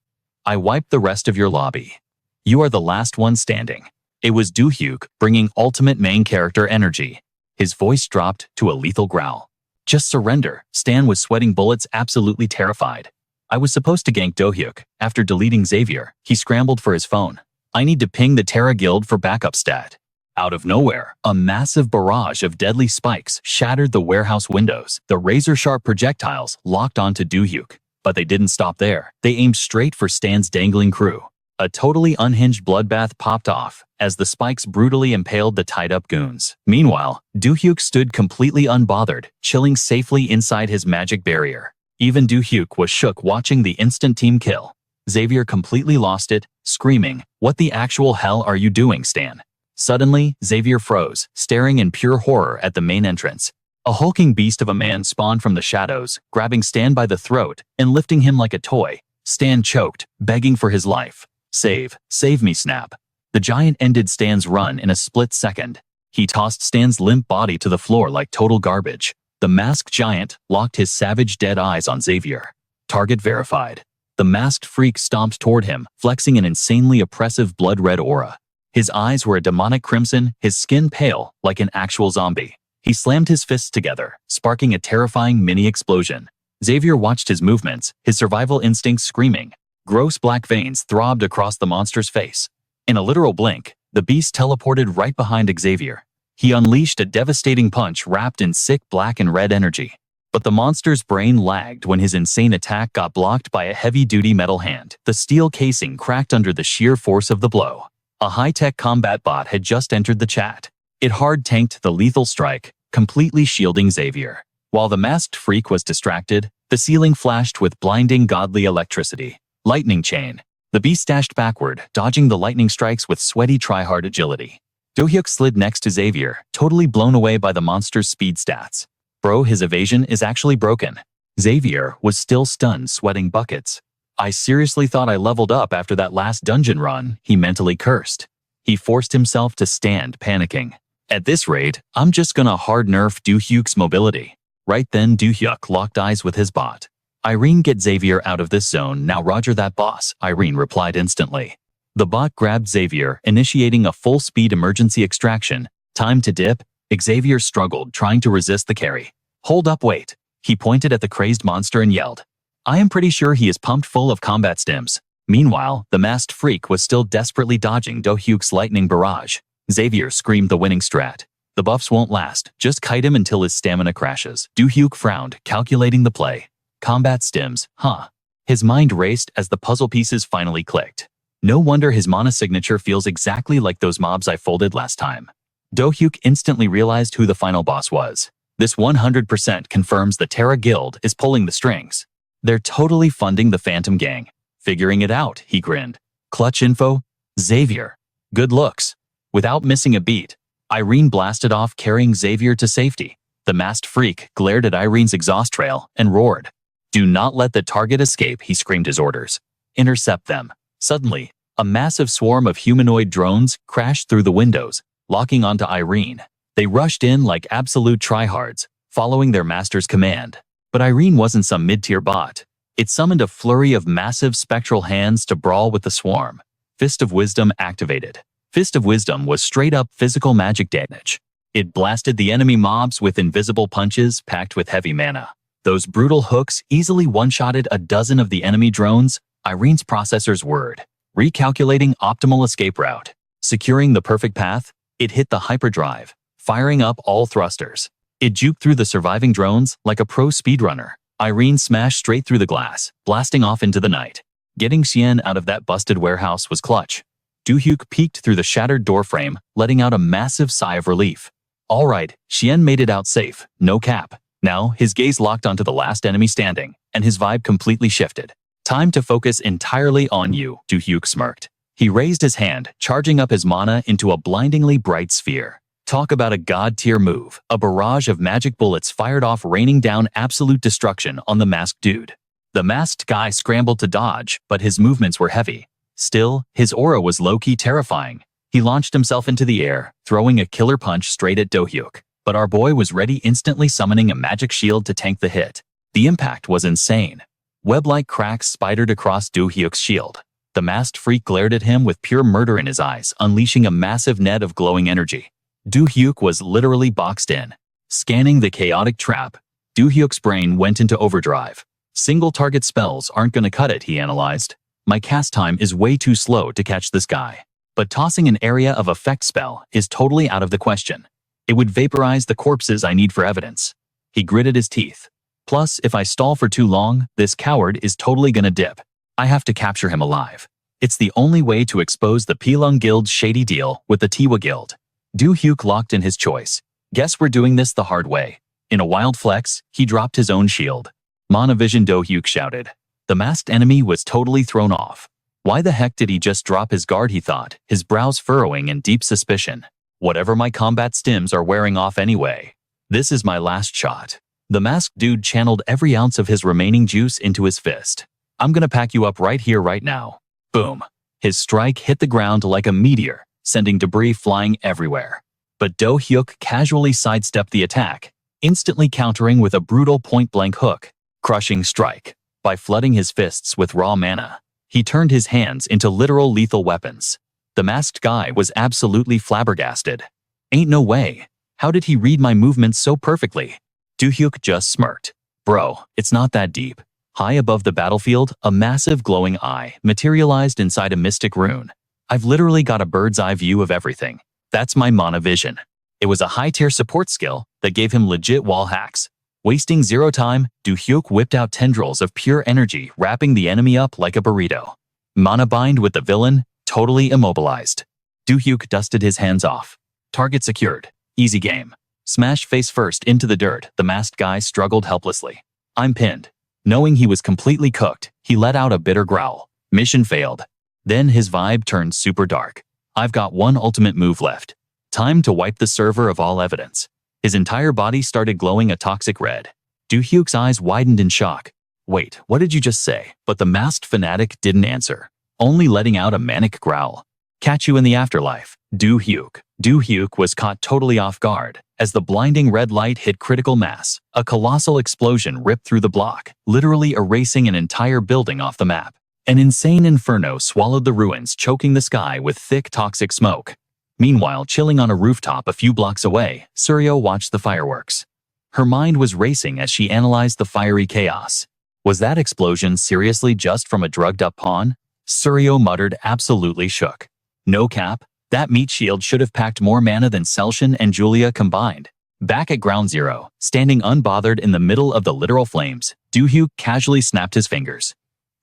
I wiped the rest of your lobby. You are the last one standing. It was Do-hyuk, bringing ultimate main character energy. His voice dropped to a lethal growl. Just surrender. Stan was sweating bullets, absolutely terrified. I was supposed to gank Do-hyuk. After deleting Xavier, he scrambled for his phone. I need to ping the Terra Guild for backup stat. Out of nowhere, a massive barrage of deadly spikes shattered the warehouse windows. The razor-sharp projectiles locked onto Do-hyuk. But they didn't stop there. They aimed straight for Stan's dangling crew. A totally unhinged bloodbath popped off as the spikes brutally impaled the tied-up goons. Meanwhile, Do-hyuk stood completely unbothered, chilling safely inside his magic barrier. Even Do-hyuk was shook watching the instant team kill. Xavier completely lost it, screaming, "What the actual hell are you doing, Stan?" Suddenly, Xavier froze, staring in pure horror at the main entrance. A hulking beast of a man spawned from the shadows, grabbing Stan by the throat and lifting him like a toy. Stan choked, begging for his life. Save me, Snap. The giant ended Stan's run in a split second. He tossed Stan's limp body to the floor like total garbage. The masked giant locked his savage dead eyes on Xavier. Target verified. The masked freak stomped toward him, flexing an insanely oppressive blood-red aura. His eyes were a demonic crimson, his skin pale, like an actual zombie. He slammed his fists together, sparking a terrifying mini-explosion. Xavier watched his movements, his survival instincts screaming. Gross black veins throbbed across the monster's face. In a literal blink, the beast teleported right behind Xavier. He unleashed a devastating punch wrapped in sick black and red energy. But the monster's brain lagged when his insane attack got blocked by a heavy-duty metal hand. The steel casing cracked under the sheer force of the blow. A high-tech combat bot had just entered the chat. It hard-tanked the lethal strike, completely shielding Xavier. While the masked freak was distracted, the ceiling flashed with blinding godly electricity. Lightning chain. The beast dashed backward, dodging the lightning strikes with sweaty try-hard agility. Do-hyuk slid next to Xavier, totally blown away by the monster's speed stats. Bro, his evasion is actually broken. Xavier was still stunned, sweating buckets. I seriously thought I leveled up after that last dungeon run, he mentally cursed. He forced himself to stand, panicking. At this rate, I'm just gonna hard nerf Do-hyuk's mobility. Right then, Do-hyuk locked eyes with his bot. Irene, get Xavier out of this zone, now roger that, boss, Irene replied instantly. The bot grabbed Xavier, initiating a full-speed emergency extraction. Time to dip. Xavier struggled, trying to resist the carry. Hold up, wait. He pointed at the crazed monster and yelled. I am pretty sure he is pumped full of combat stims. Meanwhile, the masked freak was still desperately dodging Do-hyuk's lightning barrage. Xavier screamed the winning strat. The buffs won't last, just kite him until his stamina crashes. Do-hyuk frowned, calculating the play. Combat stims, huh? His mind raced as the puzzle pieces finally clicked. No wonder his mana signature feels exactly like those mobs I folded last time. Do-hyuk instantly realized who the final boss was. This 100% confirms the Terra Guild is pulling the strings. They're totally funding the Phantom Gang. Figuring it out, he grinned. Clutch info? Xavier. Good looks. Without missing a beat, Irene blasted off, carrying Xavier to safety. The masked freak glared at Irene's exhaust trail and roared. Do not let the target escape, he screamed his orders. Intercept them. Suddenly, a massive swarm of humanoid drones crashed through the windows, locking onto Irene. They rushed in like absolute tryhards, following their master's command. But Irene wasn't some mid-tier bot. It summoned a flurry of massive spectral hands to brawl with the swarm. Fist of Wisdom activated. Fist of Wisdom was straight-up physical magic damage. It blasted the enemy mobs with invisible punches packed with heavy mana. Those brutal hooks easily one-shotted a dozen of the enemy drones. Irene's processor's word. Recalculating optimal escape route. Securing the perfect path, it hit the hyperdrive, firing up all thrusters. It juked through the surviving drones like a pro speedrunner. Irene smashed straight through the glass, blasting off into the night. Getting Xian out of that busted warehouse was clutch. Do-hyuk peeked through the shattered doorframe, letting out a massive sigh of relief. All right, Xian made it out safe, no cap. Now, his gaze locked onto the last enemy standing, and his vibe completely shifted. Time to focus entirely on you, Do-hyuk smirked. He raised his hand, charging up his mana into a blindingly bright sphere. Talk about a god-tier move. A barrage of magic bullets fired off, raining down absolute destruction on the masked dude. The masked guy scrambled to dodge, but his movements were heavy. Still, his aura was low-key terrifying. He launched himself into the air, throwing a killer punch straight at Do-hyuk. But our boy was ready, instantly summoning a magic shield to tank the hit. The impact was insane. Web-like cracks spidered across Do-hyuk's shield. The masked freak glared at him with pure murder in his eyes, unleashing a massive net of glowing energy. Do-hyuk was literally boxed in. Scanning the chaotic trap, Do-hyuk's brain went into overdrive. Single-target spells aren't gonna cut it, he analyzed. My cast time is way too slow to catch this guy. But tossing an area of effect spell is totally out of the question. It would vaporize the corpses I need for evidence. He gritted his teeth. Plus, if I stall for too long, this coward is totally gonna dip. I have to capture him alive. It's the only way to expose the Pilung Guild's shady deal with the Tiwa Guild. Do-hyuk locked in his choice. Guess we're doing this the hard way. In a wild flex, he dropped his own shield. Mana vision, Do-hyuk shouted. The masked enemy was totally thrown off. Why the heck did he just drop his guard, he thought, his brows furrowing in deep suspicion. Whatever, my combat stims are wearing off anyway. This is my last shot. The masked dude channeled every ounce of his remaining juice into his fist. I'm gonna pack you up right here, right now. Boom. His strike hit the ground like a meteor, sending debris flying everywhere. But Do-hyuk casually sidestepped the attack, instantly countering with a brutal point-blank hook. Crushing strike. By flooding his fists with raw mana, he turned his hands into literal lethal weapons. The masked guy was absolutely flabbergasted. Ain't no way. How did he read my movements so perfectly? Do-hyuk just smirked. Bro, it's not that deep. High above the battlefield, a massive glowing eye materialized inside a mystic rune. I've literally got a bird's eye view of everything. That's my mana vision. It was a high-tier support skill that gave him legit wall hacks. Wasting zero time, Do-hyuk whipped out tendrils of pure energy, wrapping the enemy up like a burrito. Mana bind with the villain, totally immobilized. Do-hyuk dusted his hands off. Target secured. Easy game. Smash face first into the dirt, the masked guy struggled helplessly. I'm pinned. Knowing he was completely cooked, he let out a bitter growl. Mission failed. Then his vibe turned super dark. I've got one ultimate move left. Time to wipe the server of all evidence. His entire body started glowing a toxic red. Do-hyuk's eyes widened in shock. Wait, what did you just say? But the masked fanatic didn't answer, only letting out a manic growl. Catch you in the afterlife, Do-hyuk. Do-hyuk was caught totally off guard. As the blinding red light hit critical mass, a colossal explosion ripped through the block, literally erasing an entire building off the map. An insane inferno swallowed the ruins, choking the sky with thick toxic smoke. Meanwhile, chilling on a rooftop a few blocks away, Suryo watched the fireworks. Her mind was racing as she analyzed the fiery chaos. Was that explosion seriously just from a drugged-up pawn? Suryo muttered, absolutely shook. No cap, that meat shield should have packed more mana than Selshin and Julia combined. Back at ground zero, standing unbothered in the middle of the literal flames, Do-hyuk casually snapped his fingers.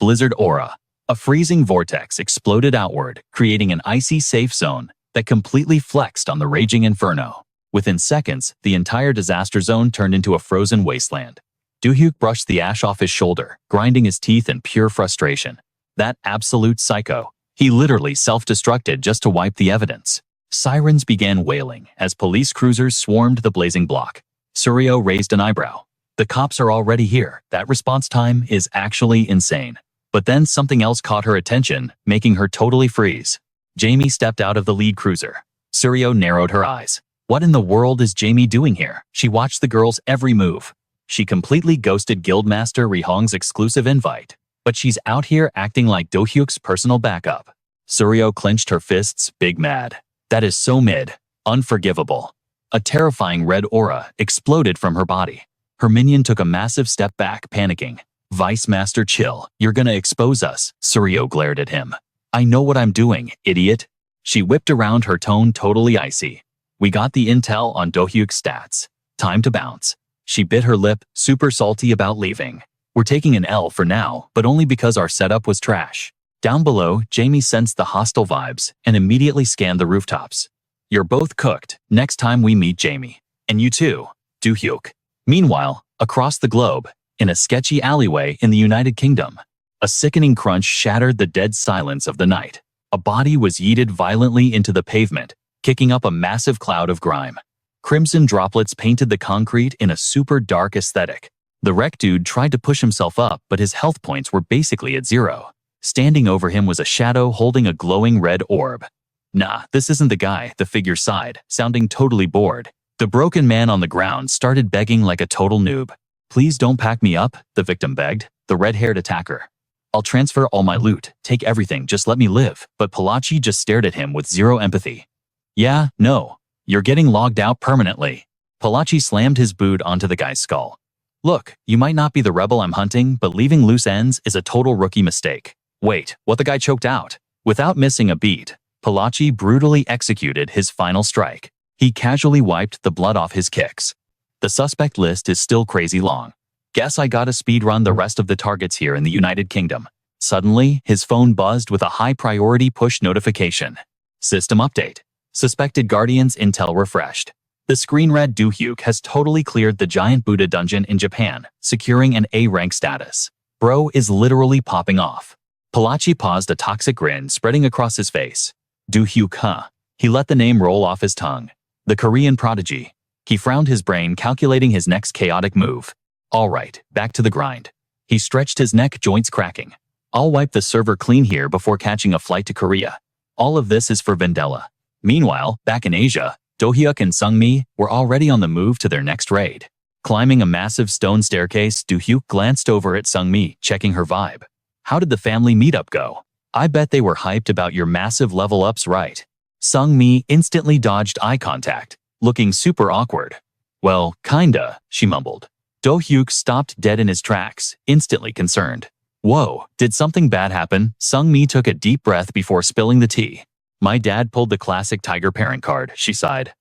Blizzard aura. A freezing vortex exploded outward, creating an icy safe zone that completely flexed on the raging inferno. Within seconds, the entire disaster zone turned into a frozen wasteland. Do-hyuk brushed the ash off his shoulder, grinding his teeth in pure frustration. That absolute psycho. He literally self-destructed just to wipe the evidence. Sirens began wailing as police cruisers swarmed the blazing block. Suryo raised an eyebrow. The cops are already here. That response time is actually insane. But then something else caught her attention, making her totally freeze. Jamie stepped out of the lead cruiser. Suryo narrowed her eyes. What in the world is Jamie doing here? She watched the girl's every move. She completely ghosted Guildmaster Rihong's exclusive invite. But she's out here acting like Do-hyuk's personal backup. Suryo clenched her fists, big mad. That is so mid. Unforgivable. A terrifying red aura exploded from her body. Her minion took a massive step back, panicking. Vice Master, chill. You're gonna expose us. Suryo glared at him. I know what I'm doing, idiot. She whipped around, her tone totally icy. We got the intel on Do-hyuk's stats. Time to bounce. She bit her lip, super salty about leaving. We're taking an L for now, but only because our setup was trash. Down below, Jamie sensed the hostile vibes and immediately scanned the rooftops. You're both cooked. Next time we meet Jamie. And you too, Do-hyuk. Meanwhile, across the globe, in a sketchy alleyway in the United Kingdom, a sickening crunch shattered the dead silence of the night. A body was yeeted violently into the pavement, kicking up a massive cloud of grime. Crimson droplets painted the concrete in a super dark aesthetic. The wreck dude tried to push himself up, but his health points were basically at zero. Standing over him was a shadow holding a glowing red orb. Nah, this isn't the guy, the figure sighed, sounding totally bored. The broken man on the ground started begging like a total noob. Please don't pack me up, the victim begged, the red-haired attacker. I'll transfer all my loot, take everything, just let me live. But Palachi just stared at him with zero empathy. Yeah, no. You're getting logged out permanently. Palachi slammed his boot onto the guy's skull. Look, you might not be the rebel I'm hunting, but leaving loose ends is a total rookie mistake. Wait, what? The guy choked out. Without missing a beat, Palachi brutally executed his final strike. He casually wiped the blood off his kicks. The suspect list is still crazy long. Guess I gotta speedrun the rest of the targets here in the United Kingdom. Suddenly, his phone buzzed with a high-priority push notification. System update. Suspected Guardians intel refreshed. The screen read Do-hyuk has totally cleared the giant Buddha dungeon in Japan, securing an A-rank status. Bro is literally popping off. Palachi paused, a toxic grin spreading across his face. Do-hyuk, huh? He let the name roll off his tongue. The Korean prodigy. He frowned, his brain calculating his next chaotic move. All right, back to the grind. He stretched his neck, joints cracking. I'll wipe the server clean here before catching a flight to Korea. All of this is for Vendela. Meanwhile, back in Asia, Do-hyuk and Sungmi were already on the move to their next raid. Climbing a massive stone staircase, Do-hyuk glanced over at Sung-mi, checking her vibe. How did the family meetup go? I bet they were hyped about your massive level-ups, right? Sung-mi instantly dodged eye contact, looking super awkward. Well, kinda, she mumbled. Do-hyuk stopped dead in his tracks, instantly concerned. Whoa, did something bad happen? Sung-mi took a deep breath before spilling the tea. My dad pulled the classic tiger parent card, she sighed.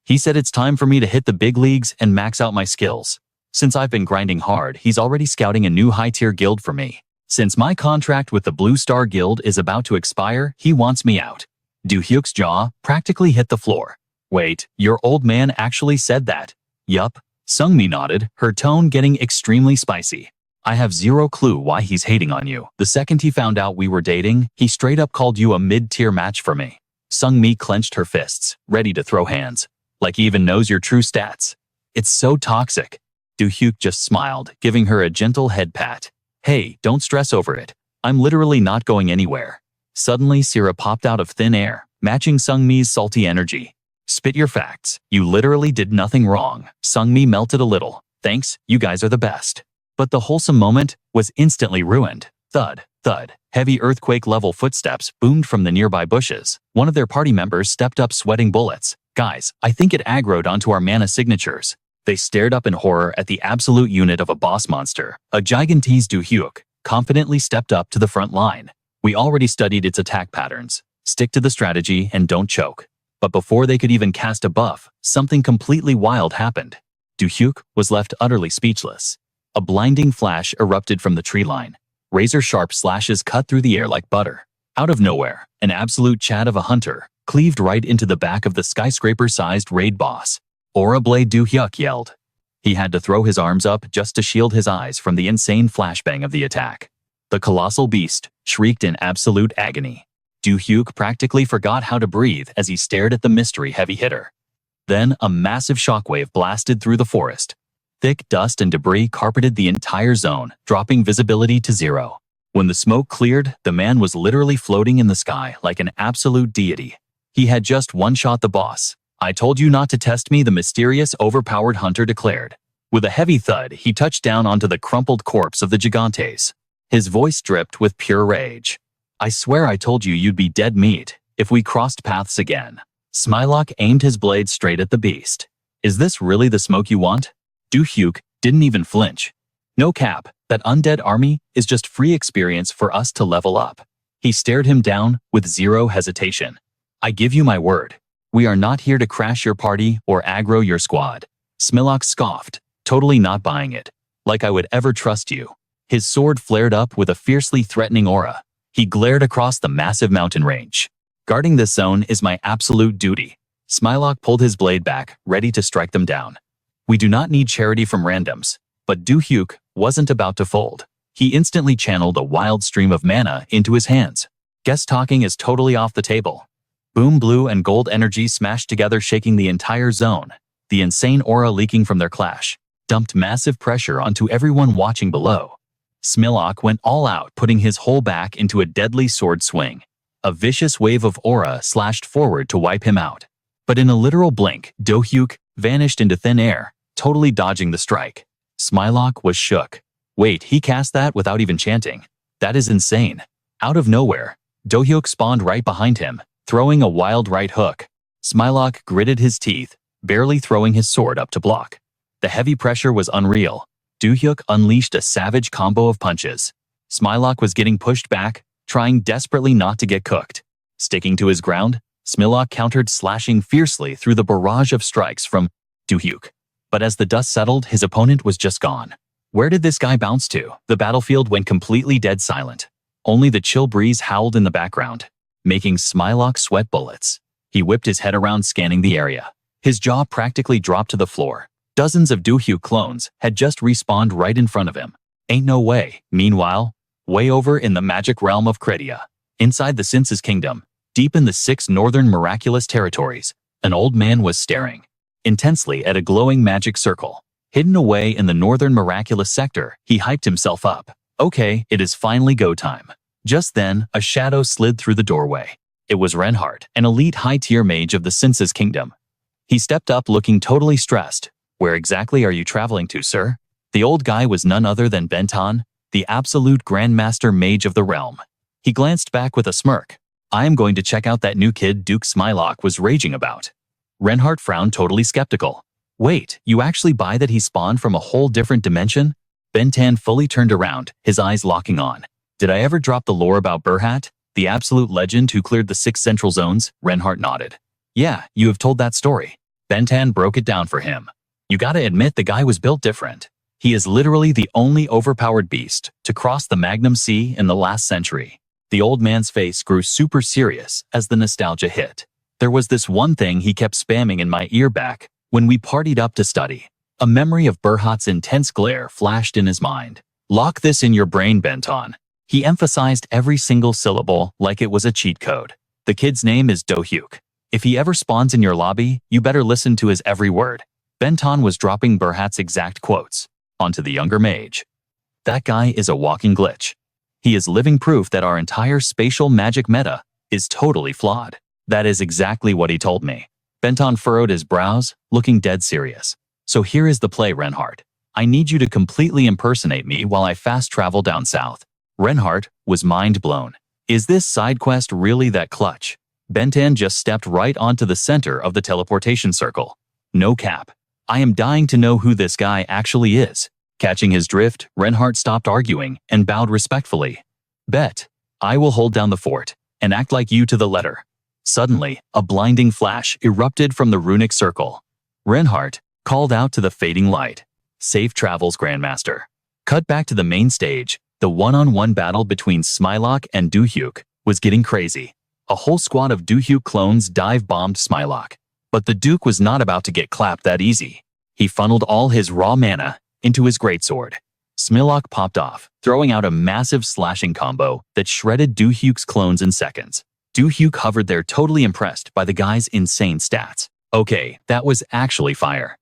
He said it's time for me to hit the big leagues and max out my skills. Since I've been grinding hard, he's already scouting a new high-tier guild for me. Since my contract with the Blue Star Guild is about to expire, he wants me out. Do-hyuk's jaw practically hit the floor. Wait, your old man actually said that? Yup. Sung-mi nodded, her tone getting extremely spicy. I have zero clue why he's hating on you. The second he found out we were dating, he straight up called you a mid-tier match for me. Sung-mi clenched her fists, ready to throw hands. Like he even knows your true stats. It's so toxic. Do-hyuk just smiled, giving her a gentle head pat. Hey, don't stress over it. I'm literally not going anywhere. Suddenly, Sira popped out of thin air, matching Sung-mi's salty energy. Spit your facts. You literally did nothing wrong. Sung-mi melted a little. Thanks, you guys are the best. But the wholesome moment was instantly ruined. Thud, thud. Heavy earthquake-level footsteps boomed from the nearby bushes. One of their party members stepped up sweating bullets. Guys, I think it aggroed onto our mana signatures. They stared up in horror at the absolute unit of a boss monster. A gigantese Do-hyuk confidently stepped up to the front line. We already studied its attack patterns. Stick to the strategy and don't choke. But before they could even cast a buff, something completely wild happened. Do-hyuk was left utterly speechless. A blinding flash erupted from the tree line. Razor-sharp slashes cut through the air like butter. Out of nowhere, an absolute chat of a hunter cleaved right into the back of the skyscraper-sized raid boss. Aura Blade, Do-hyuk yelled. He had to throw his arms up just to shield his eyes from the insane flashbang of the attack. The colossal beast shrieked in absolute agony. Do-hyuk practically forgot how to breathe as he stared at the mystery heavy hitter. Then a massive shockwave blasted through the forest. Thick dust and debris carpeted the entire zone, dropping visibility to zero. When the smoke cleared, the man was literally floating in the sky like an absolute deity. He had just one-shot the boss. I told you not to test me, the mysterious overpowered hunter declared. With a heavy thud, he touched down onto the crumpled corpse of the gigantes. His voice dripped with pure rage. I swear I told you you'd be dead meat if we crossed paths again. Smilock aimed his blade straight at the beast. Is this really the smoke you want? Do-hyuk didn't even flinch. No cap, that undead army is just free experience for us to level up. He stared him down with zero hesitation. I give you my word. We are not here to crash your party or aggro your squad. Smilock scoffed, totally not buying it. Like I would ever trust you. His sword flared up with a fiercely threatening aura. He glared across the massive mountain range. Guarding this zone is my absolute duty. Smilock pulled his blade back, ready to strike them down. We do not need charity from randoms. But Do-hyuk wasn't about to fold. He instantly channeled a wild stream of mana into his hands. Guest talking is totally off the table. Boom blue and gold energy smashed together, shaking the entire zone. The insane aura leaking from their clash dumped massive pressure onto everyone watching below. Smilock went all out, putting his whole back into a deadly sword swing. A vicious wave of aura slashed forward to wipe him out. But in a literal blink, Do-hyuk vanished into thin air, totally dodging the strike. Smilock was shook. Wait, he cast that without even chanting? That is insane. Out of nowhere, Do-hyuk spawned right behind him, throwing a wild right hook. Smilock gritted his teeth, barely throwing his sword up to block. The heavy pressure was unreal. Do-hyuk unleashed a savage combo of punches. Smilock was getting pushed back, trying desperately not to get cooked. Sticking to his ground, Smilock countered, slashing fiercely through the barrage of strikes from Do-hyuk. But as the dust settled, his opponent was just gone. Where did this guy bounce to? The battlefield went completely dead silent. Only the chill breeze howled in the background, making Smilock sweat bullets. He whipped his head around, scanning the area. His jaw practically dropped to the floor. Dozens of Do-hyuk clones had just respawned right in front of him. Ain't no way. Meanwhile, way over in the magic realm of Credia, inside the Since's kingdom, deep in the 6 northern miraculous territories, an old man was staring intensely at a glowing magic circle. Hidden away in the northern miraculous sector, he hyped himself up. Okay, it is finally go time. Just then, a shadow slid through the doorway. It was Reinhardt, an elite high-tier mage of the Since's kingdom. He stepped up looking totally stressed. Where exactly are you traveling to, sir? The old guy was none other than Benton, the absolute grandmaster mage of the realm. He glanced back with a smirk. I am going to check out that new kid Duke Smilok was raging about. Reinhardt frowned, totally skeptical. Wait, you actually buy that he spawned from a whole different dimension? Benton fully turned around, his eyes locking on. Did I ever drop the lore about Burhat, the absolute legend who cleared the 6 central zones? Reinhardt nodded. Yeah, you have told that story. Benton broke it down for him. You gotta admit the guy was built different. He is literally the only overpowered beast to cross the Magnum Sea in the last century. The old man's face grew super serious as the nostalgia hit. There was this one thing he kept spamming in my ear back when we partied up to study. A memory of Burhat's intense glare flashed in his mind. Lock this in your brain, Benton. He emphasized every single syllable like it was a cheat code. The kid's name is Do-hyuk. If he ever spawns in your lobby, you better listen to his every word. Benton was dropping Burhat's exact quotes onto the younger mage. That guy is a walking glitch. He is living proof that our entire spatial magic meta is totally flawed. That is exactly what he told me. Benton furrowed his brows, looking dead serious. So here is the play, Reinhardt. I need you to completely impersonate me while I fast travel down south. Reinhardt was mind blown. Is this side quest really that clutch? Benton just stepped right onto the center of the teleportation circle. No cap. I am dying to know who this guy actually is. Catching his drift, Reinhardt stopped arguing and bowed respectfully. Bet. I will hold down the fort and act like you to the letter. Suddenly, a blinding flash erupted from the runic circle. Reinhardt called out to the fading light. Safe travels, Grandmaster. Cut back to the main stage. The one-on-one battle between Smilok and Do-hyuk was getting crazy. A whole squad of Do-hyuk clones dive-bombed Smilok. But the Duke was not about to get clapped that easy. He funneled all his raw mana into his greatsword. Smilok popped off, throwing out a massive slashing combo that shredded Do-hyuk's clones in seconds. Do-hyuk hovered there, totally impressed by the guy's insane stats. Okay, that was actually fire.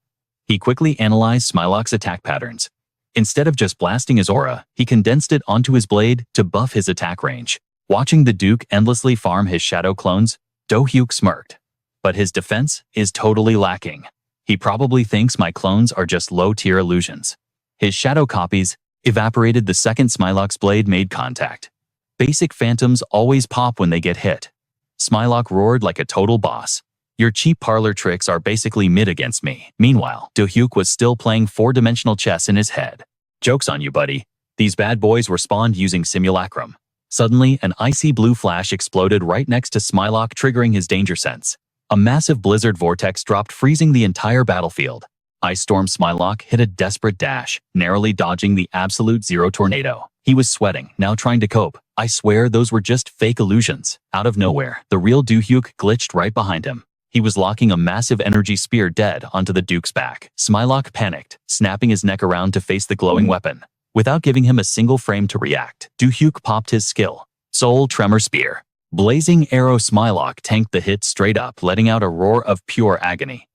He quickly analyzed Smilok's attack patterns. Instead of just blasting his aura, he condensed it onto his blade to buff his attack range. Watching the Duke endlessly farm his shadow clones, Do-hyuk smirked. But his defense is totally lacking. He probably thinks my clones are just low-tier illusions. His shadow copies evaporated the second Smilok's blade made contact. Basic phantoms always pop when they get hit. Smilok roared like a total boss. Your cheap parlor tricks are basically mid against me. Meanwhile, Do-hyuk was still playing 4-dimensional chess in his head. Joke's on you, buddy. These bad boys were spawned using simulacrum. Suddenly, an icy blue flash exploded right next to Smilok, triggering his danger sense. A massive blizzard vortex dropped, freezing the entire battlefield. Ice Storm Smilok hit a desperate dash, narrowly dodging the absolute zero tornado. He was sweating, now trying to cope. I swear those were just fake illusions. Out of nowhere, the real Do-hyuk glitched right behind him. He was locking a massive energy spear dead onto the Duke's back. Smilok panicked, snapping his neck around to face the glowing weapon. Without giving him a single frame to react, Do-hyuk popped his skill. Soul Tremor Spear. Blazing Arrow. Smilok tanked the hit straight up, letting out a roar of pure agony.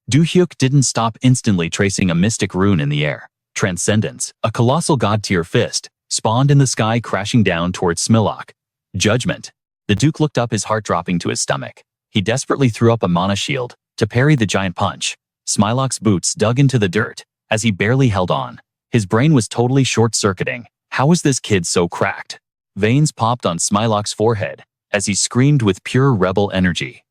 Do-hyuk didn't stop, instantly tracing a mystic rune in the air. Transcendence, a colossal god-tier fist, spawned in the sky, crashing down towards Smilok. Judgment. The Duke looked up, his heart dropping to his stomach. He desperately threw up a mana shield to parry the giant punch. Smilok's boots dug into the dirt as he barely held on. His brain was totally short-circuiting. How was this kid so cracked? Veins popped on Smilok's forehead as he screamed with pure rebel energy.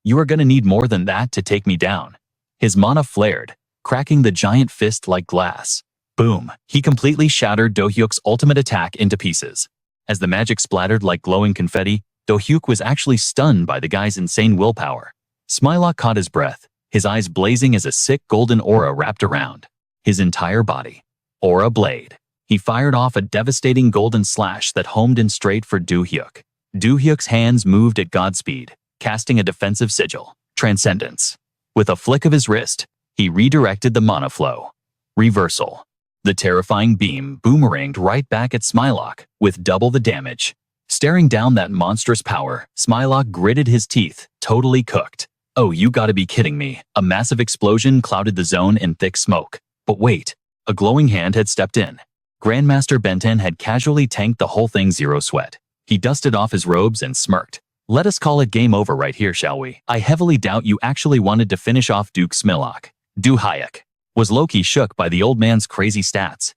You are gonna need more than that to take me down. His mana flared, cracking the giant fist like glass. Boom! He completely shattered Do-hyuk's ultimate attack into pieces. As the magic splattered like glowing confetti, Do-hyuk was actually stunned by the guy's insane willpower. Smilok caught his breath, his eyes blazing as a sick golden aura wrapped around his entire body. Aura Blade. He fired off a devastating golden slash that homed in straight for Do-hyuk. Do-hyuk's hands moved at Godspeed, casting a defensive sigil. Transcendence. With a flick of his wrist, he redirected the mana flow. Reversal. The terrifying beam boomeranged right back at Smilok, with double the damage. Staring down that monstrous power, Smilok gritted his teeth, totally cooked. Oh, you gotta be kidding me. A massive explosion clouded the zone in thick smoke. But wait, a glowing hand had stepped in. Grandmaster Benton had casually tanked the whole thing, zero sweat. He dusted off his robes and smirked. Let us call it game over right here, shall we? I heavily doubt you actually wanted to finish off Duke Smilok. Do-hyuk. Was low-key shook by the old man's crazy stats.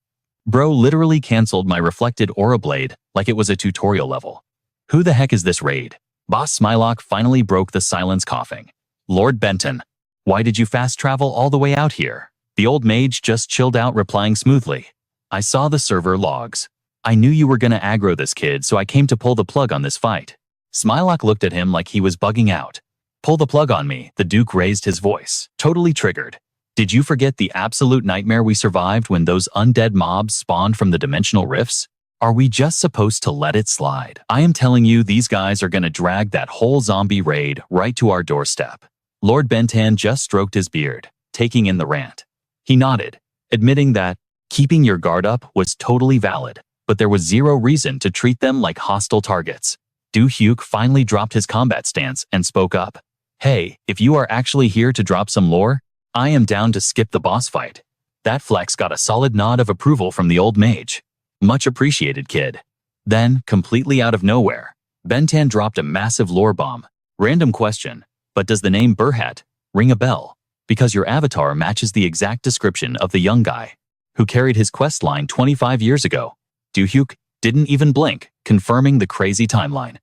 Bro literally cancelled my reflected aura blade like it was a tutorial level. Who the heck is this raid? Boss Smilock finally broke the silence, coughing. Lord Benton, why did you fast travel all the way out here? The old mage just chilled out, replying smoothly. I saw the server logs. I knew you were gonna aggro this kid, so I came to pull the plug on this fight. Smilock looked at him like he was bugging out. Pull the plug on me, the Duke raised his voice, totally triggered. Did you forget the absolute nightmare we survived when those undead mobs spawned from the dimensional rifts? Are we just supposed to let it slide? I am telling you, these guys are gonna drag that whole zombie raid right to our doorstep. Lord Benton just stroked his beard, taking in the rant. He nodded, admitting that keeping your guard up was totally valid, but there was zero reason to treat them like hostile targets. Do-hyuk finally dropped his combat stance and spoke up. Hey, if you are actually here to drop some lore, I am down to skip the boss fight. That flex got a solid nod of approval from the old mage. Much appreciated, kid. Then, completely out of nowhere, Benton dropped a massive lore bomb. Random question, but does the name Burhat ring a bell? Because your avatar matches the exact description of the young guy who carried his quest line 25 years ago. Do-hyuk didn't even blink, confirming the crazy timeline.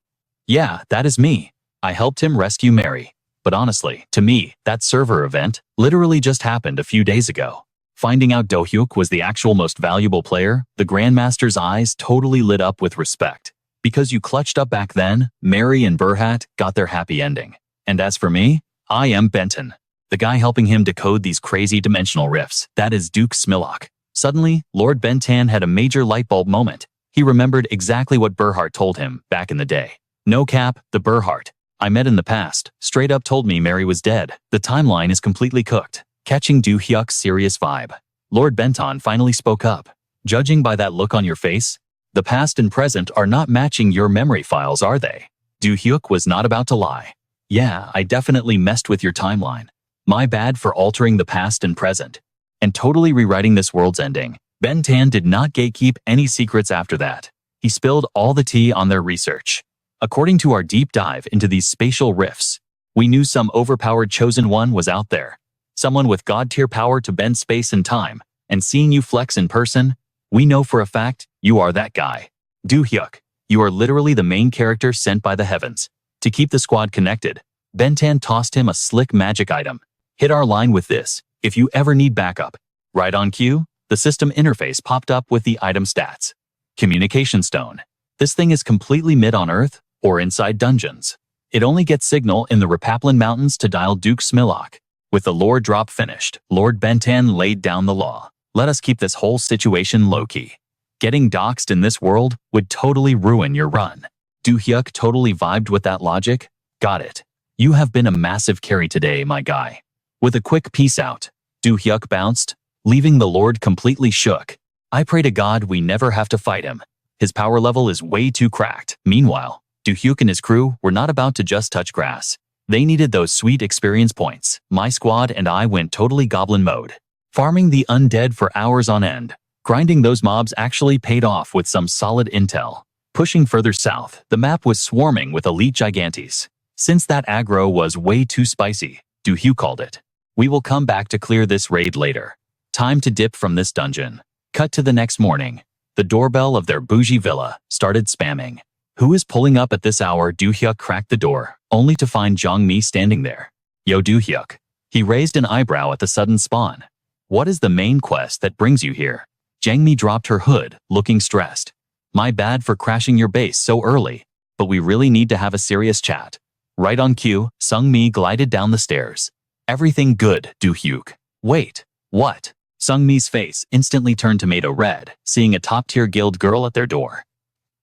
Yeah, that is me. I helped him rescue Mary. But honestly, to me, that server event literally just happened a few days ago. Finding out Do-hyuk was the actual most valuable player, the Grandmaster's eyes totally lit up with respect. Because you clutched up back then, Mary and Burhat got their happy ending. And as for me, I am Benton, the guy helping him decode these crazy dimensional rifts. That is Duke Smilock. Suddenly, Lord Benton had a major lightbulb moment. He remembered exactly what Burhat told him back in the day. No cap, the Burhat I met in the past straight up told me Mary was dead. The timeline is completely cooked. Catching Do-hyuk's serious vibe, Lord Benton finally spoke up. Judging by that look on your face, the past and present are not matching your memory files, are they? Do-hyuk was not about to lie. Yeah, I definitely messed with your timeline. My bad for altering the past and present, and totally rewriting this world's ending. Benton did not gatekeep any secrets after that. He spilled all the tea on their research. According to our deep dive into these spatial rifts, we knew some overpowered chosen one was out there. Someone with god-tier power to bend space and time, and seeing you flex in person, we know for a fact you are that guy. Do-hyuk, you are literally the main character sent by the heavens. To keep the squad connected, Benton tossed him a slick magic item. Hit our line with this, if you ever need backup. Right on cue, the system interface popped up with the item stats. Communication stone. This thing is completely mid on Earth or inside dungeons. It only gets signal in the Repaplin Mountains to dial Duke Smilock. With the lore drop finished, Lord Benton laid down the law. Let us keep this whole situation low-key. Getting doxxed in this world would totally ruin your run. Do-hyuk totally vibed with that logic. Got it. You have been a massive carry today, my guy. With a quick peace out, Do-hyuk bounced, leaving the Lord completely shook. I pray to God we never have to fight him. His power level is way too cracked. Meanwhile, Do-hyuk and his crew were not about to just touch grass. They needed those sweet experience points. My squad and I went totally goblin mode, farming the undead for hours on end. Grinding those mobs actually paid off with some solid intel. Pushing further south, the map was swarming with elite gigantes. Since that aggro was way too spicy, Do-hyuk called it. We will come back to clear this raid later. Time to dip from this dungeon. Cut to the next morning. The doorbell of their bougie villa started spamming. Who is pulling up at this hour? Do-hyuk cracked the door, only to find Jong-mi standing there. Yo, Do-hyuk. He raised an eyebrow at the sudden spawn. What is the main quest that brings you here? Jang-mi dropped her hood, looking stressed. My bad for crashing your base so early, but we really need to have a serious chat. Right on cue, Sung-mi glided down the stairs. Everything good, Do-hyuk. Wait, what? Sung-mi's face instantly turned tomato red, seeing a top-tier guild girl at their door.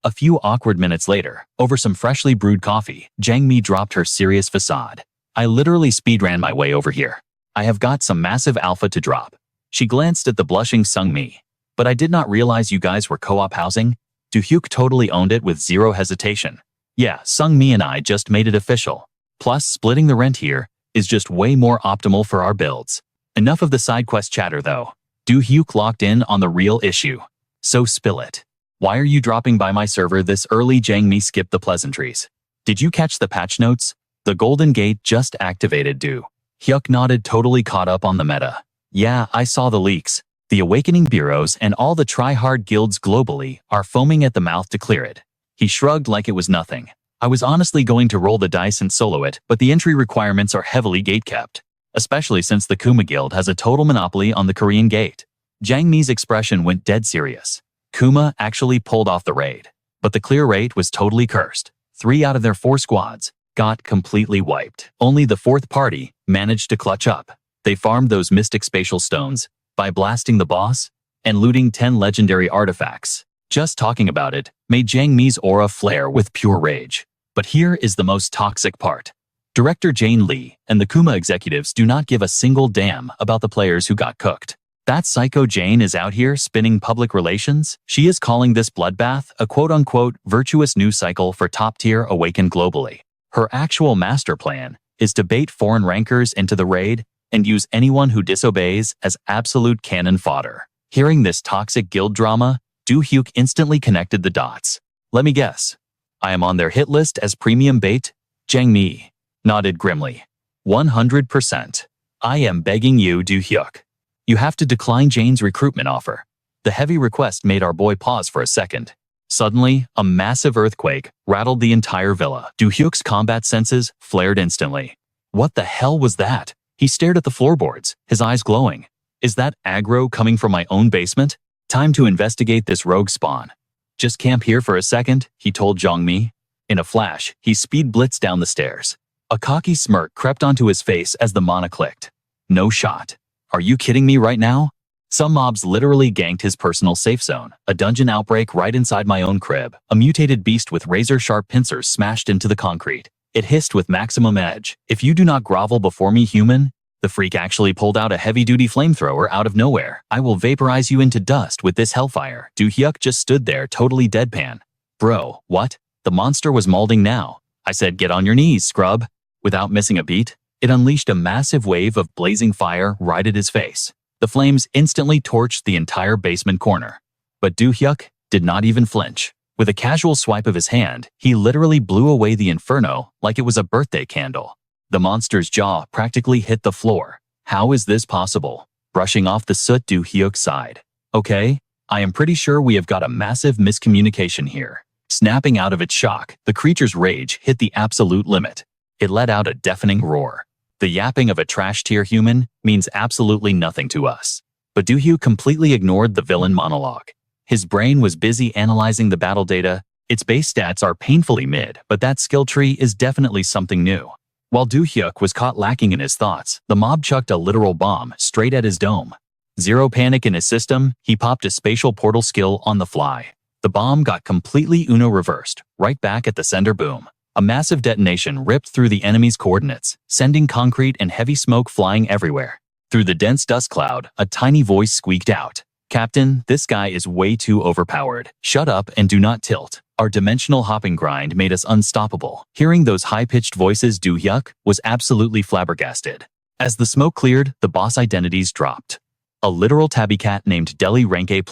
A few awkward minutes later, over some freshly brewed coffee, Jang-mi dropped her serious facade. I literally speedran my way over here. I have got some massive alpha to drop. She glanced at the blushing Sung-mi. But I did not realize you guys were co-op housing. Do-hyuk totally owned it with zero hesitation. Yeah, Sung-mi and I just made it official. Plus, splitting the rent here is just way more optimal for our builds. Enough of the side quest chatter though. Do-hyuk locked in on the real issue. So spill it. Why are you dropping by my server this early? Jang-mi skipped the pleasantries. Did you catch the patch notes? The Golden Gate just activated. Do-hyuk nodded, totally caught up on the meta. Yeah, I saw the leaks. The awakening bureaus and all the try-hard guilds globally are foaming at the mouth to clear it. He shrugged like it was nothing. I was honestly going to roll the dice and solo it, but the entry requirements are heavily gatekept, especially since the Kuma Guild has a total monopoly on the Korean gate. Jang Mi's expression went dead serious. Kuma actually pulled off the raid, but the clear rate was totally cursed. 3 out of their 4 squads got completely wiped. Only the 4th party managed to clutch up. They farmed those mystic spatial stones by blasting the boss and looting 10 legendary artifacts. Just talking about it made Jang Mi's aura flare with pure rage. But here is the most toxic part. Director Jane Lee and the Kuma executives do not give a single damn about the players who got cooked. That psycho Jane is out here spinning public relations. She is calling this bloodbath a quote-unquote virtuous news cycle for top-tier awakened globally. Her actual master plan is to bait foreign rankers into the raid and use anyone who disobeys as absolute cannon fodder. Hearing this toxic guild drama, Do-hyuk instantly connected the dots. Let me guess. I am on their hit list as premium bait? Jang Mi nodded grimly. 100%. I am begging you, Do-hyuk. You have to decline Jane's recruitment offer. The heavy request made our boy pause for a second. Suddenly, a massive earthquake rattled the entire villa. Do-hyuk's combat senses flared instantly. What the hell was that? He stared at the floorboards, his eyes glowing. Is that aggro coming from my own basement? Time to investigate this rogue spawn. Just camp here for a second, he told Jang Mi. In a flash, he speed blitzed down the stairs. A cocky smirk crept onto his face as the mana clicked. No shot. Are you kidding me right now? Some mobs literally ganked his personal safe zone. A dungeon outbreak right inside my own crib. A mutated beast with razor-sharp pincers smashed into the concrete. It hissed with maximum edge. If you do not grovel before me, human, the freak actually pulled out a heavy-duty flamethrower out of nowhere. I will vaporize you into dust with this hellfire. Do-hyuk just stood there totally deadpan. Bro, what? The monster was molding now. I said get on your knees, scrub. Without missing a beat, it unleashed a massive wave of blazing fire right at his face. The flames instantly torched the entire basement corner. But Do-hyuk did not even flinch. With a casual swipe of his hand, he literally blew away the inferno like it was a birthday candle. The monster's jaw practically hit the floor. How is this possible? Brushing off the soot, Do-hyuk sighed. Okay, I am pretty sure we have got a massive miscommunication here. Snapping out of its shock, the creature's rage hit the absolute limit. It let out a deafening roar. The yapping of a trash-tier human means absolutely nothing to us. But Do-hyuk completely ignored the villain monologue. His brain was busy analyzing the battle data. Its base stats are painfully mid, but that skill tree is definitely something new. While Do-hyuk was caught lacking in his thoughts, the mob chucked a literal bomb straight at his dome. Zero panic in his system, he popped a spatial portal skill on the fly. The bomb got completely Uno reversed, right back at the sender boom. A massive detonation ripped through the enemy's coordinates, sending concrete and heavy smoke flying everywhere. Through the dense dust cloud, a tiny voice squeaked out. Captain, this guy is way too overpowered. Shut up and do not tilt. Our dimensional hopping grind made us unstoppable. Hearing those high-pitched voices, Do-hyuk was absolutely flabbergasted. As the smoke cleared, the boss identities dropped. A literal tabby cat named Deli Rank A+,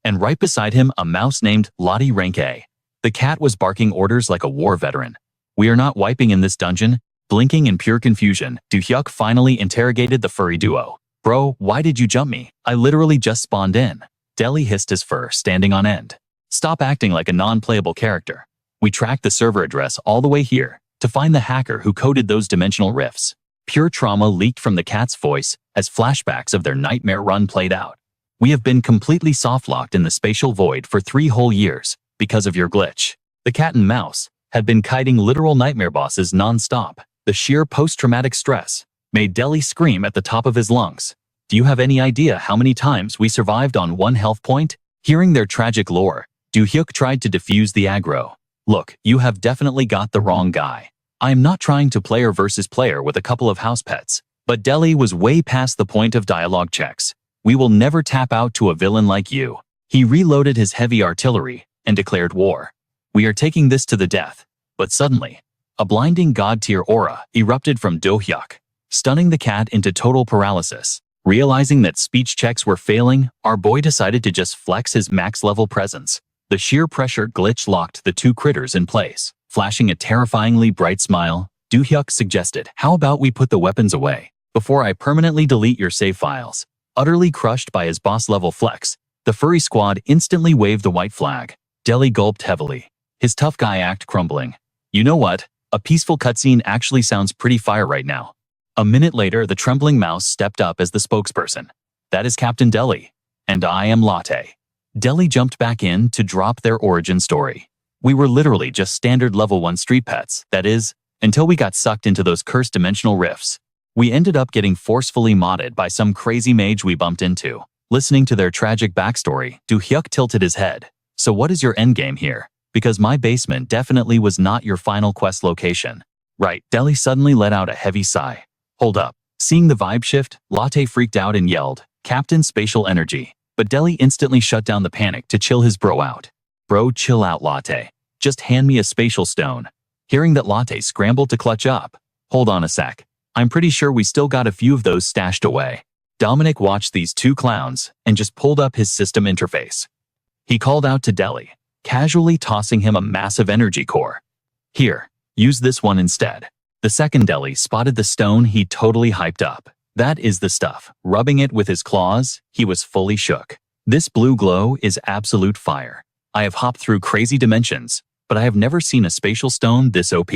and right beside him a mouse named Lottie Rank A. The cat was barking orders like a war veteran. We are not wiping in this dungeon. Blinking in pure confusion, Do-hyuk finally interrogated the furry duo. Bro, why did you jump me? I literally just spawned in. Deli hissed his fur, standing on end. Stop acting like a non-playable character. We tracked the server address all the way here to find the hacker who coded those dimensional rifts. Pure trauma leaked from the cat's voice as flashbacks of their nightmare run played out. We have been completely soft-locked in the spatial void for 3 whole years. Because of your glitch. The cat and mouse had been kiting literal nightmare bosses non-stop. The sheer post-traumatic stress made Deli scream at the top of his lungs. Do you have any idea how many times we survived on 1 health point? Hearing their tragic lore, Do-hyuk tried to defuse the aggro. Look, you have definitely got the wrong guy. I am not trying to player versus player with a couple of house pets, but Deli was way past the point of dialogue checks. We will never tap out to a villain like you. He reloaded his heavy artillery and declared war. We are taking this to the death. But suddenly, a blinding god-tier aura erupted from Do-hyuk, stunning the cat into total paralysis. Realizing that speech checks were failing, our boy decided to just flex his max-level presence. The sheer pressure glitch locked the 2 critters in place. Flashing a terrifyingly bright smile, Do-hyuk suggested, how about we put the weapons away before I permanently delete your save files? Utterly crushed by his boss-level flex, the furry squad instantly waved the white flag. Deli gulped heavily, his tough guy act crumbling. You know what? A peaceful cutscene actually sounds pretty fire right now. A minute later, the trembling mouse stepped up as the spokesperson. That is Captain Deli. And I am Latte. Deli jumped back in to drop their origin story. We were literally just standard level 1 street pets, that is, until we got sucked into those cursed dimensional rifts. We ended up getting forcefully modded by some crazy mage we bumped into. Listening to their tragic backstory, Do-hyuk tilted his head. So what is your endgame here? Because my basement definitely was not your final quest location. Right, Deli suddenly let out a heavy sigh. Hold up. Seeing the vibe shift, Latte freaked out and yelled, Captain Spatial Energy. But Deli instantly shut down the panic to chill his bro out. Bro, chill out, Latte. Just hand me a spatial stone. Hearing that, Latte scrambled to clutch up. Hold on a sec. I'm pretty sure we still got a few of those stashed away. Dominic watched these two clowns and just pulled up his system interface. He called out to Deli, casually tossing him a massive energy core. Here, use this one instead. The second Deli spotted the stone he totally hyped up. That is the stuff. Rubbing it with his claws, he was fully shook. This blue glow is absolute fire. I have hopped through crazy dimensions, but I have never seen a spatial stone this OP.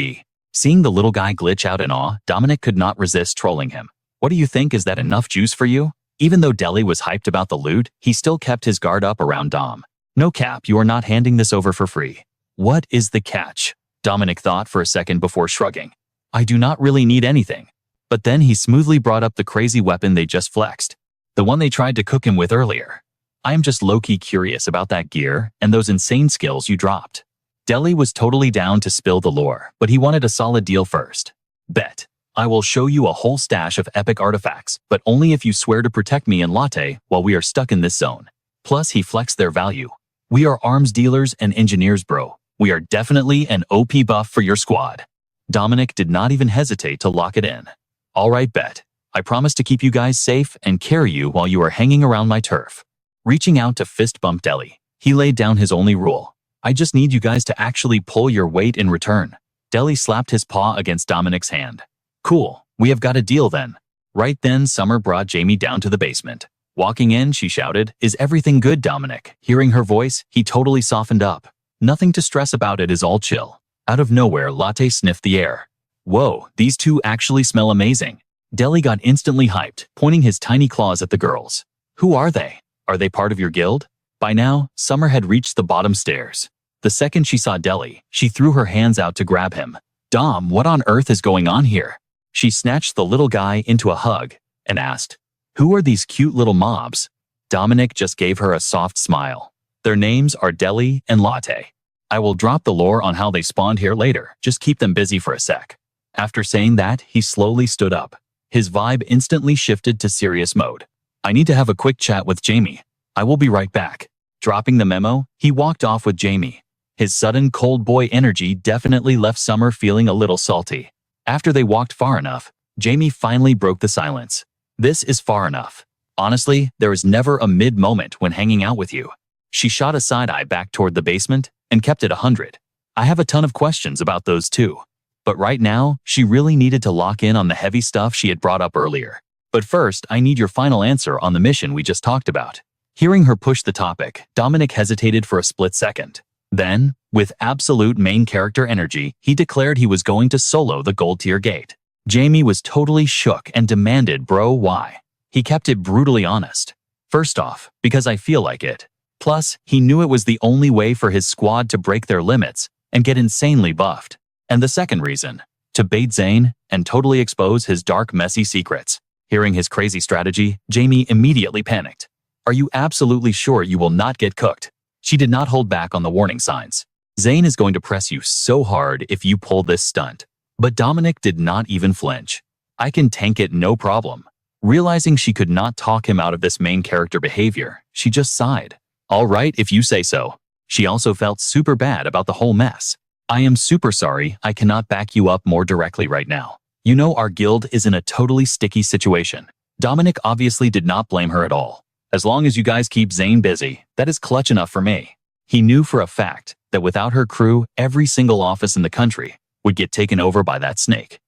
Seeing the little guy glitch out in awe, Dominic could not resist trolling him. What do you think, is that enough juice for you? Even though Deli was hyped about the loot, he still kept his guard up around Dom. No cap, you are not handing this over for free. What is the catch? Dominic thought for a second before shrugging. I do not really need anything. But then he smoothly brought up the crazy weapon they just flexed. The one they tried to cook him with earlier. I am just low-key curious about that gear and those insane skills you dropped. Deli was totally down to spill the lore, but he wanted a solid deal first. Bet. I will show you a whole stash of epic artifacts, but only if you swear to protect me and Latte while we are stuck in this zone. Plus, he flexed their value. We are arms dealers and engineers, bro. We are definitely an OP buff for your squad. Dominic did not even hesitate to lock it in. All right, bet. I promise to keep you guys safe and carry you while you are hanging around my turf. Reaching out to fist bump Deli, he laid down his only rule. I just need you guys to actually pull your weight in return. Deli slapped his paw against Dominic's hand. Cool, we have got a deal then. Right then, Summer brought Jamie down to the basement. Walking in, she shouted, Is everything good, Dominic? Hearing her voice, he totally softened up. Nothing to stress about, it is all chill. Out of nowhere, Latte sniffed the air. Whoa, these two actually smell amazing. Deli got instantly hyped, pointing his tiny claws at the girls. Who are they? Are they part of your guild? By now, Summer had reached the bottom stairs. The second she saw Deli, she threw her hands out to grab him. Dom, what on earth is going on here? She snatched the little guy into a hug and asked, Who are these cute little mobs? Dominic just gave her a soft smile. Their names are Deli and Latte. I will drop the lore on how they spawned here later, just keep them busy for a sec. After saying that, he slowly stood up. His vibe instantly shifted to serious mode. I need to have a quick chat with Jamie. I will be right back. Dropping the memo, he walked off with Jamie. His sudden cold boy energy definitely left Summer feeling a little salty. After they walked far enough, Jamie finally broke the silence. This is far enough. Honestly, there is never a mid-moment when hanging out with you. She shot a side-eye back toward the basement and kept it 100. I have a ton of questions about those too. But right now, she really needed to lock in on the heavy stuff she had brought up earlier. But first, I need your final answer on the mission we just talked about. Hearing her push the topic, Dominic hesitated for a split second. Then, with absolute main character energy, he declared he was going to solo the gold tier gate. Jamie was totally shook and demanded, Bro, why? He kept it brutally honest. First off, because I feel like it. Plus, he knew it was the only way for his squad to break their limits and get insanely buffed. And the second reason, to bait Zane and totally expose his dark, messy secrets. Hearing his crazy strategy, Jamie immediately panicked. Are you absolutely sure you will not get cooked? She did not hold back on the warning signs. Zane is going to press you so hard if you pull this stunt. But Dominic did not even flinch. I can tank it, no problem. Realizing she could not talk him out of this main character behavior, she just sighed. All right, if you say so. She also felt super bad about the whole mess. I am super sorry, I cannot back you up more directly right now. You know our guild is in a totally sticky situation. Dominic obviously did not blame her at all. As long as you guys keep Zane busy, that is clutch enough for me. He knew for a fact that without her crew, every single office in the country would get taken over by that snake.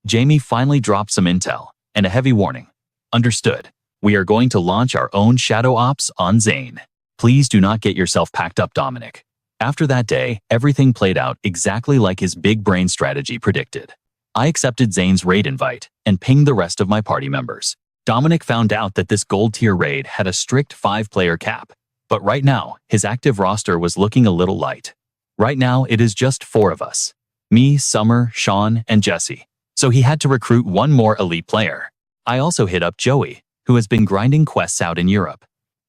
Jamie finally dropped some intel and a heavy warning. Understood. We are going to launch our own shadow ops on Zane. Please do not get yourself packed up, Dominic. After that day, everything played out exactly like his big brain strategy predicted. I accepted Zane's raid invite and pinged the rest of my party members. Dominic found out that this gold tier raid had a strict 5-player cap, but right now, his active roster was looking a little light. Right now, it is just 4 of us. Me, Summer, Sean, and Jesse. So he had to recruit one more elite player. I also hit up Joey, who has been grinding quests out in Europe.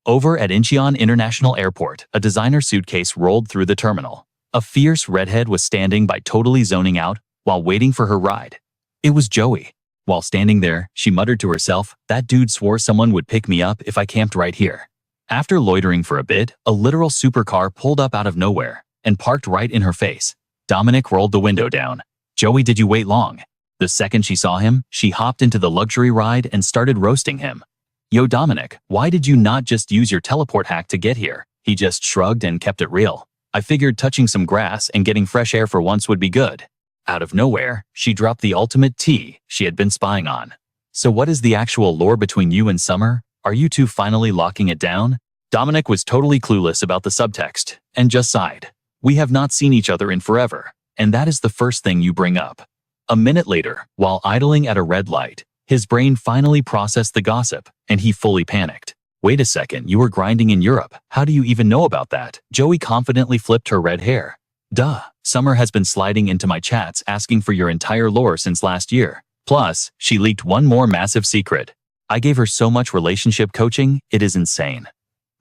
Over at Incheon International Airport, a designer suitcase rolled through the terminal. A fierce redhead was standing by, totally zoning out while waiting for her ride. It was Joey. While standing there, she muttered to herself, "That dude swore someone would pick me up if I camped right here." After loitering for a bit, a literal supercar pulled up out of nowhere and parked right in her face. Dominic rolled the window down. "Joey, did you wait long?" The second she saw him, she hopped into the luxury ride and started roasting him. "Yo, Dominic, why did you not just use your teleport hack to get here?" He just shrugged and kept it real. "I figured touching some grass and getting fresh air for once would be good." Out of nowhere, she dropped the ultimate tea she had been spying on. "So what is the actual lore between you and Summer? Are you two finally locking it down?" Dominic was totally clueless about the subtext and just sighed. "We have not seen each other in forever, and that is the first thing you bring up." A minute later, while idling at a red light, his brain finally processed the gossip, and he fully panicked. "Wait a second, you were grinding in Europe. How do you even know about that?" Joey confidently flipped her red hair. "Duh, Summer has been sliding into my chats asking for your entire lore since last year. Plus, she leaked one more massive secret. I gave her so much relationship coaching, it is insane."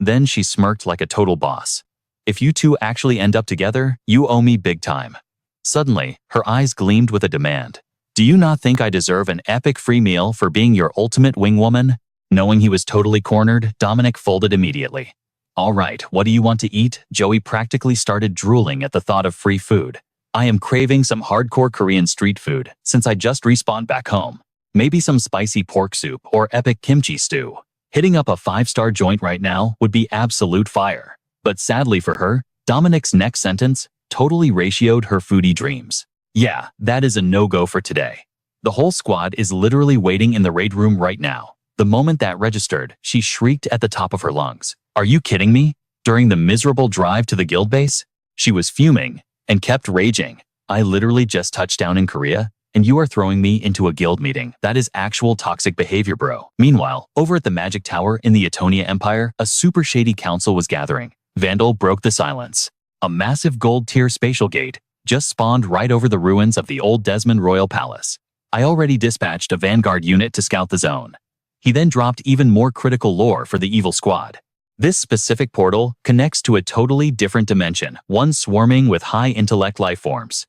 Then she smirked like a total boss. "If you two actually end up together, you owe me big time." Suddenly, her eyes gleamed with a demand. "Do you not think I deserve an epic free meal for being your ultimate wingwoman?" Knowing he was totally cornered, Dominic folded immediately. "All right, what do you want to eat?" Joey practically started drooling at the thought of free food. "I am craving some hardcore Korean street food since I just respawned back home. Maybe some spicy pork soup or epic kimchi stew. Hitting up a 5-star joint right now would be absolute fire." But sadly for her, Dominic's next sentence totally ratioed her foodie dreams. "Yeah, that is a no-go for today. The whole squad is literally waiting in the raid room right now." The moment that registered, she shrieked at the top of her lungs. "Are you kidding me? During the miserable drive to the guild base?" She was fuming and kept raging. "I literally just touched down in Korea, and you are throwing me into a guild meeting. That is actual toxic behavior, bro." Meanwhile, over at the Magic Tower in the Etonia Empire, a super shady council was gathering. Vandal broke the silence. A massive gold-tier spatial gate just spawned right over the ruins of the old Desmond Royal Palace. I already dispatched a vanguard unit to scout the zone. He then dropped even more critical lore for the evil squad. This specific portal connects to a totally different dimension, one swarming with high-intellect life forms.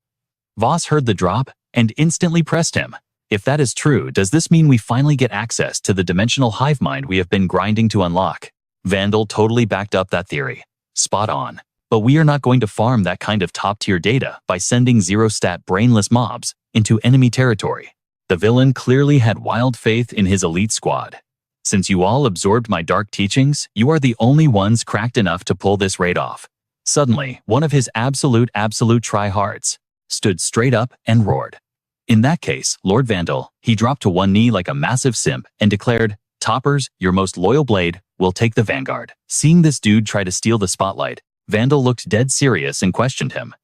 Voss heard the drop and instantly pressed him. "If that is true, does this mean we finally get access to the dimensional hive mind we have been grinding to unlock?" Vandal totally backed up that theory. "Spot on. But we are not going to farm that kind of top-tier data by sending zero-stat brainless mobs into enemy territory." The villain clearly had wild faith in his elite squad. "Since you all absorbed my dark teachings, you are the only ones cracked enough to pull this raid off." Suddenly, one of his absolute tryhards stood straight up and roared. In that case, Lord Vandal, he dropped to one knee like a massive simp and declared, "Toppers, your most loyal blade, will take the vanguard." Seeing this dude try to steal the spotlight, Vandal looked dead serious and questioned him.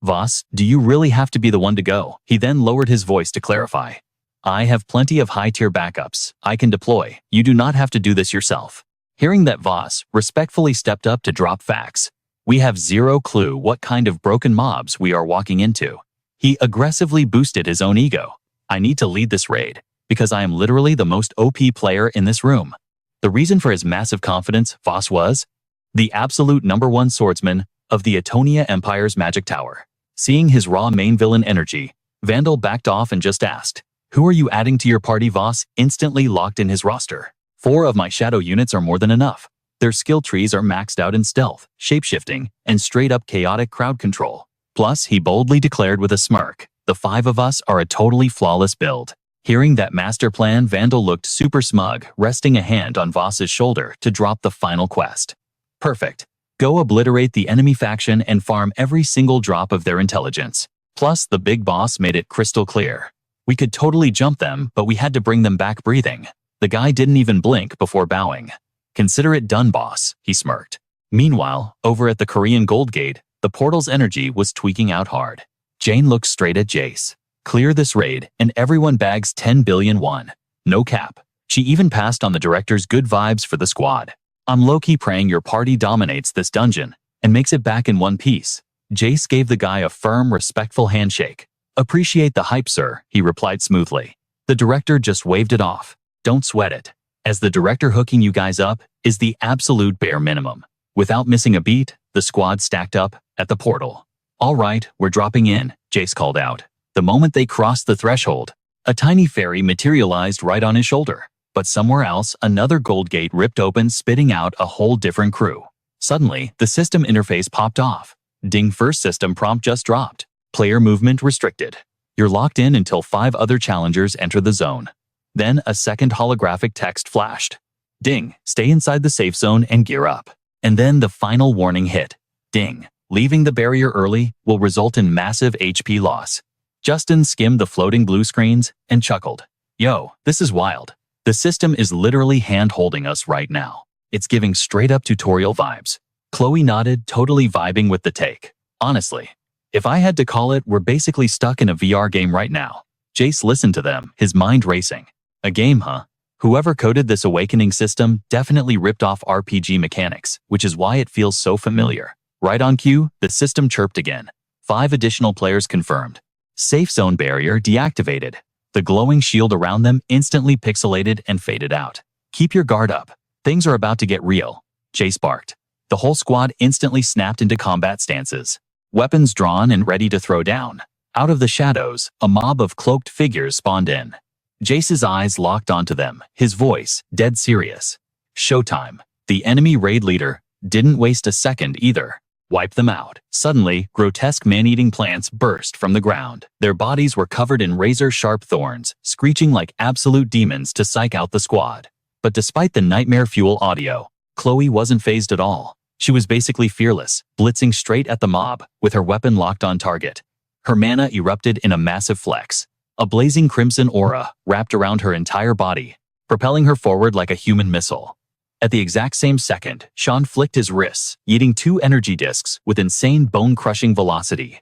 "Voss, do you really have to be the one to go?" He then lowered his voice to clarify. "I have plenty of high-tier backups I can deploy. You do not have to do this yourself." Hearing that, Voss respectfully stepped up to drop facts. "We have zero clue what kind of broken mobs we are walking into." He aggressively boosted his own ego. "I need to lead this raid, because I am literally the most OP player in this room." The reason for his massive confidence, Voss was the absolute #1 swordsman of the Etonia Empire's Magic Tower. Seeing his raw main villain energy, Vandal backed off and just asked, "Who are you adding to your party?" Voss instantly locked in his roster. "4 of my shadow units are more than enough. Their skill trees are maxed out in stealth, shapeshifting, and straight-up chaotic crowd control." Plus, he boldly declared with a smirk, "The 5 of us are a totally flawless build." Hearing that master plan, Vandal looked super smug, resting a hand on Voss's shoulder to drop the final quest. "Perfect. Go obliterate the enemy faction and farm every single drop of their intelligence." Plus, the big boss made it crystal clear. We could totally jump them, but we had to bring them back breathing. The guy didn't even blink before bowing. "Consider it done, boss," he smirked. Meanwhile, over at the Korean Gold Gate, the portal's energy was tweaking out hard. Jane looked straight at Jace. Clear this raid, and everyone bags 10 billion won. No cap. She even passed on the director's good vibes for the squad. "I'm low-key praying your party dominates this dungeon and makes it back in one piece." Jace gave the guy a firm, respectful handshake. "Appreciate the hype, sir," he replied smoothly. The director just waved it off. "Don't sweat it. As the director, hooking you guys up is the absolute bare minimum." Without missing a beat, the squad stacked up at the portal. "All right, we're dropping in," Jace called out. The moment they crossed the threshold, a tiny fairy materialized right on his shoulder. But somewhere else, another gold gate ripped open, spitting out a whole different crew. Suddenly, the system interface popped off. "Ding, first system prompt just dropped. Player movement restricted. You're locked in until 5 other challengers enter the zone." Then a second holographic text flashed. "Ding, stay inside the safe zone and gear up." And then the final warning hit. "Ding, leaving the barrier early will result in massive HP loss." Justin skimmed the floating blue screens and chuckled. "Yo, this is wild. The system is literally hand-holding us right now. It's giving straight-up tutorial vibes." Chloe nodded, totally vibing with the take. "Honestly, if I had to call it, we're basically stuck in a VR game right now." Jace listened to them, his mind racing. "A game, huh? Whoever coded this awakening system definitely ripped off RPG mechanics, which is why it feels so familiar." Right on cue, the system chirped again. 5 additional players confirmed. Safe zone barrier deactivated. The glowing shield around them instantly pixelated and faded out. "Keep your guard up. Things are about to get real," Jace barked. The whole squad instantly snapped into combat stances. Weapons drawn and ready to throw down. Out of the shadows, a mob of cloaked figures spawned in. Jace's eyes locked onto them, his voice dead serious. "Showtime." The enemy raid leader didn't waste a second either. "Wipe them out." Suddenly, grotesque man-eating plants burst from the ground. Their bodies were covered in razor-sharp thorns, screeching like absolute demons to psych out the squad. But despite the nightmare fuel audio, Chloe wasn't fazed at all. She was basically fearless, blitzing straight at the mob, with her weapon locked on target. Her mana erupted in a massive flex. A blazing crimson aura wrapped around her entire body, propelling her forward like a human missile. At the exact same second, Sean flicked his wrists, yeeting 2 energy discs with insane bone-crushing velocity.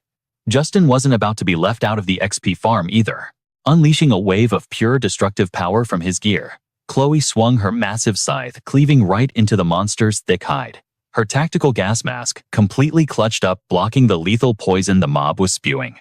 Justin wasn't about to be left out of the XP farm either. Unleashing a wave of pure destructive power from his gear, Chloe swung her massive scythe, cleaving right into the monster's thick hide. Her tactical gas mask completely clutched up, blocking the lethal poison the mob was spewing.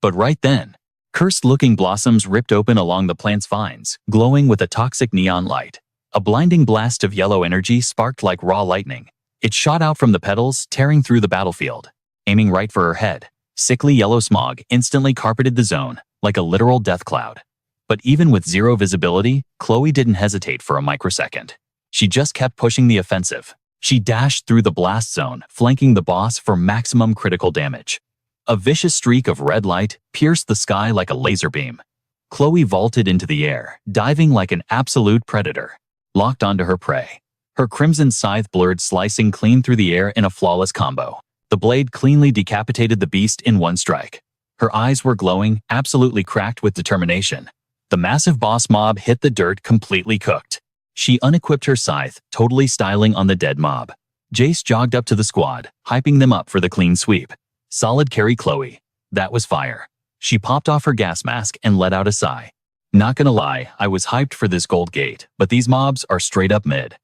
But right then, cursed-looking blossoms ripped open along the plant's vines, glowing with a toxic neon light. A blinding blast of yellow energy sparked like raw lightning. It shot out from the petals, tearing through the battlefield, aiming right for her head. Sickly yellow smog instantly carpeted the zone, like a literal death cloud. But even with zero visibility, Chloe didn't hesitate for a microsecond. She just kept pushing the offensive. She dashed through the blast zone, flanking the boss for maximum critical damage. A vicious streak of red light pierced the sky like a laser beam. Chloe vaulted into the air, diving like an absolute predator, locked onto her prey. Her crimson scythe blurred, slicing clean through the air in a flawless combo. The blade cleanly decapitated the beast in one strike. Her eyes were glowing, absolutely cracked with determination. The massive boss mob hit the dirt completely cooked. She unequipped her scythe, totally styling on the dead mob. Jace jogged up to the squad, hyping them up for the clean sweep. "Solid carry, Chloe. That was fire." She popped off her gas mask and let out a sigh. "Not gonna lie, I was hyped for this gold gate, but these mobs are straight up mid."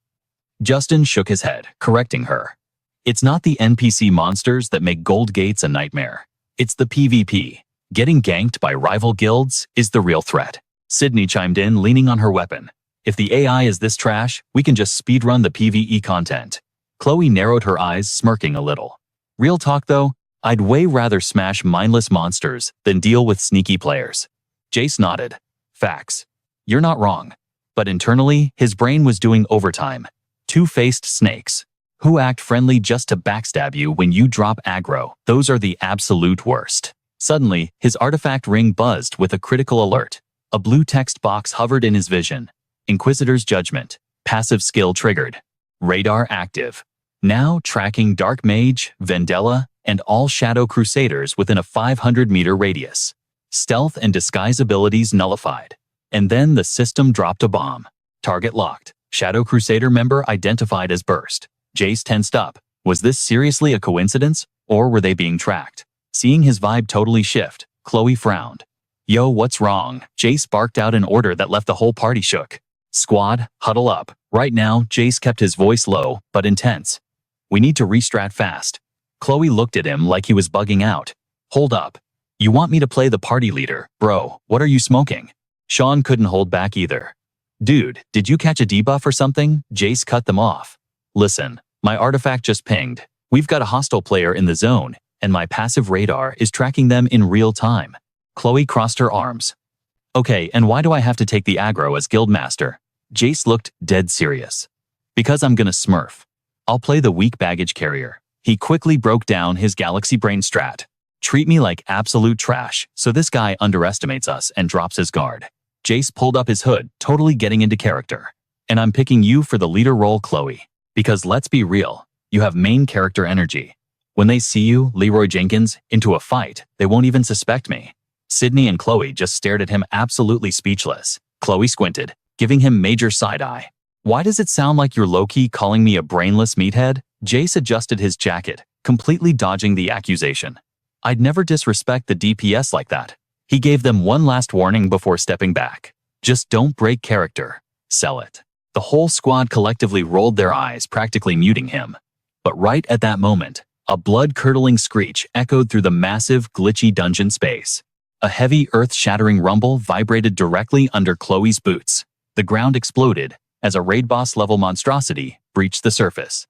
Justin shook his head, correcting her. "It's not the NPC monsters that make gold gates a nightmare. It's the PvP. Getting ganked by rival guilds is the real threat." Sydney chimed in, leaning on her weapon. "If the AI is this trash, we can just speedrun the PvE content." Chloe narrowed her eyes, smirking a little. "Real talk though, I'd way rather smash mindless monsters than deal with sneaky players." Jace nodded. "Facts. You're not wrong." But internally, his brain was doing overtime. Two-faced snakes, who act friendly just to backstab you when you drop aggro, those are the absolute worst. Suddenly, his artifact ring buzzed with a critical alert. A blue text box hovered in his vision. Inquisitor's Judgment. Passive skill triggered. Radar active. Now tracking Dark Mage, Vendella, and all Shadow Crusaders within a 500-meter radius. Stealth and disguise abilities nullified. And then the system dropped a bomb. Target locked. Shadow Crusader member identified as Burst. Jace tensed up. Was this seriously a coincidence, or were they being tracked? Seeing his vibe totally shift, Chloe frowned. Yo, what's wrong? Jace barked out an order that left the whole party shook. Squad, huddle up. Right now, Jace kept his voice low, but intense. We need to restrat fast. Chloe looked at him like he was bugging out. Hold up. You want me to play the party leader? Bro, what are you smoking? Sean couldn't hold back either. Dude, did you catch a debuff or something? Jace cut them off. Listen, my artifact just pinged. We've got a hostile player in the zone, and my passive radar is tracking them in real time. Chloe crossed her arms. Okay, and why do I have to take the aggro as guildmaster? Jace looked dead serious. Because I'm gonna smurf. I'll play the weak baggage carrier. He quickly broke down his galaxy brain strat. Treat me like absolute trash, so this guy underestimates us and drops his guard. Jace pulled up his hood, totally getting into character. And I'm picking you for the leader role, Chloe. Because let's be real, you have main character energy. When they see you, Leroy Jenkins, into a fight, they won't even suspect me. Sydney and Chloe just stared at him absolutely speechless. Chloe squinted, giving him major side-eye. Why does it sound like you're low-key calling me a brainless meathead? Jace adjusted his jacket, completely dodging the accusation. I'd never disrespect the DPS like that. He gave them one last warning before stepping back. Just don't break character. Sell it. The whole squad collectively rolled their eyes, practically muting him. But right at that moment, a blood-curdling screech echoed through the massive, glitchy dungeon space. A heavy, earth-shattering rumble vibrated directly under Chloe's boots. The ground exploded as a raid boss-level monstrosity breached the surface.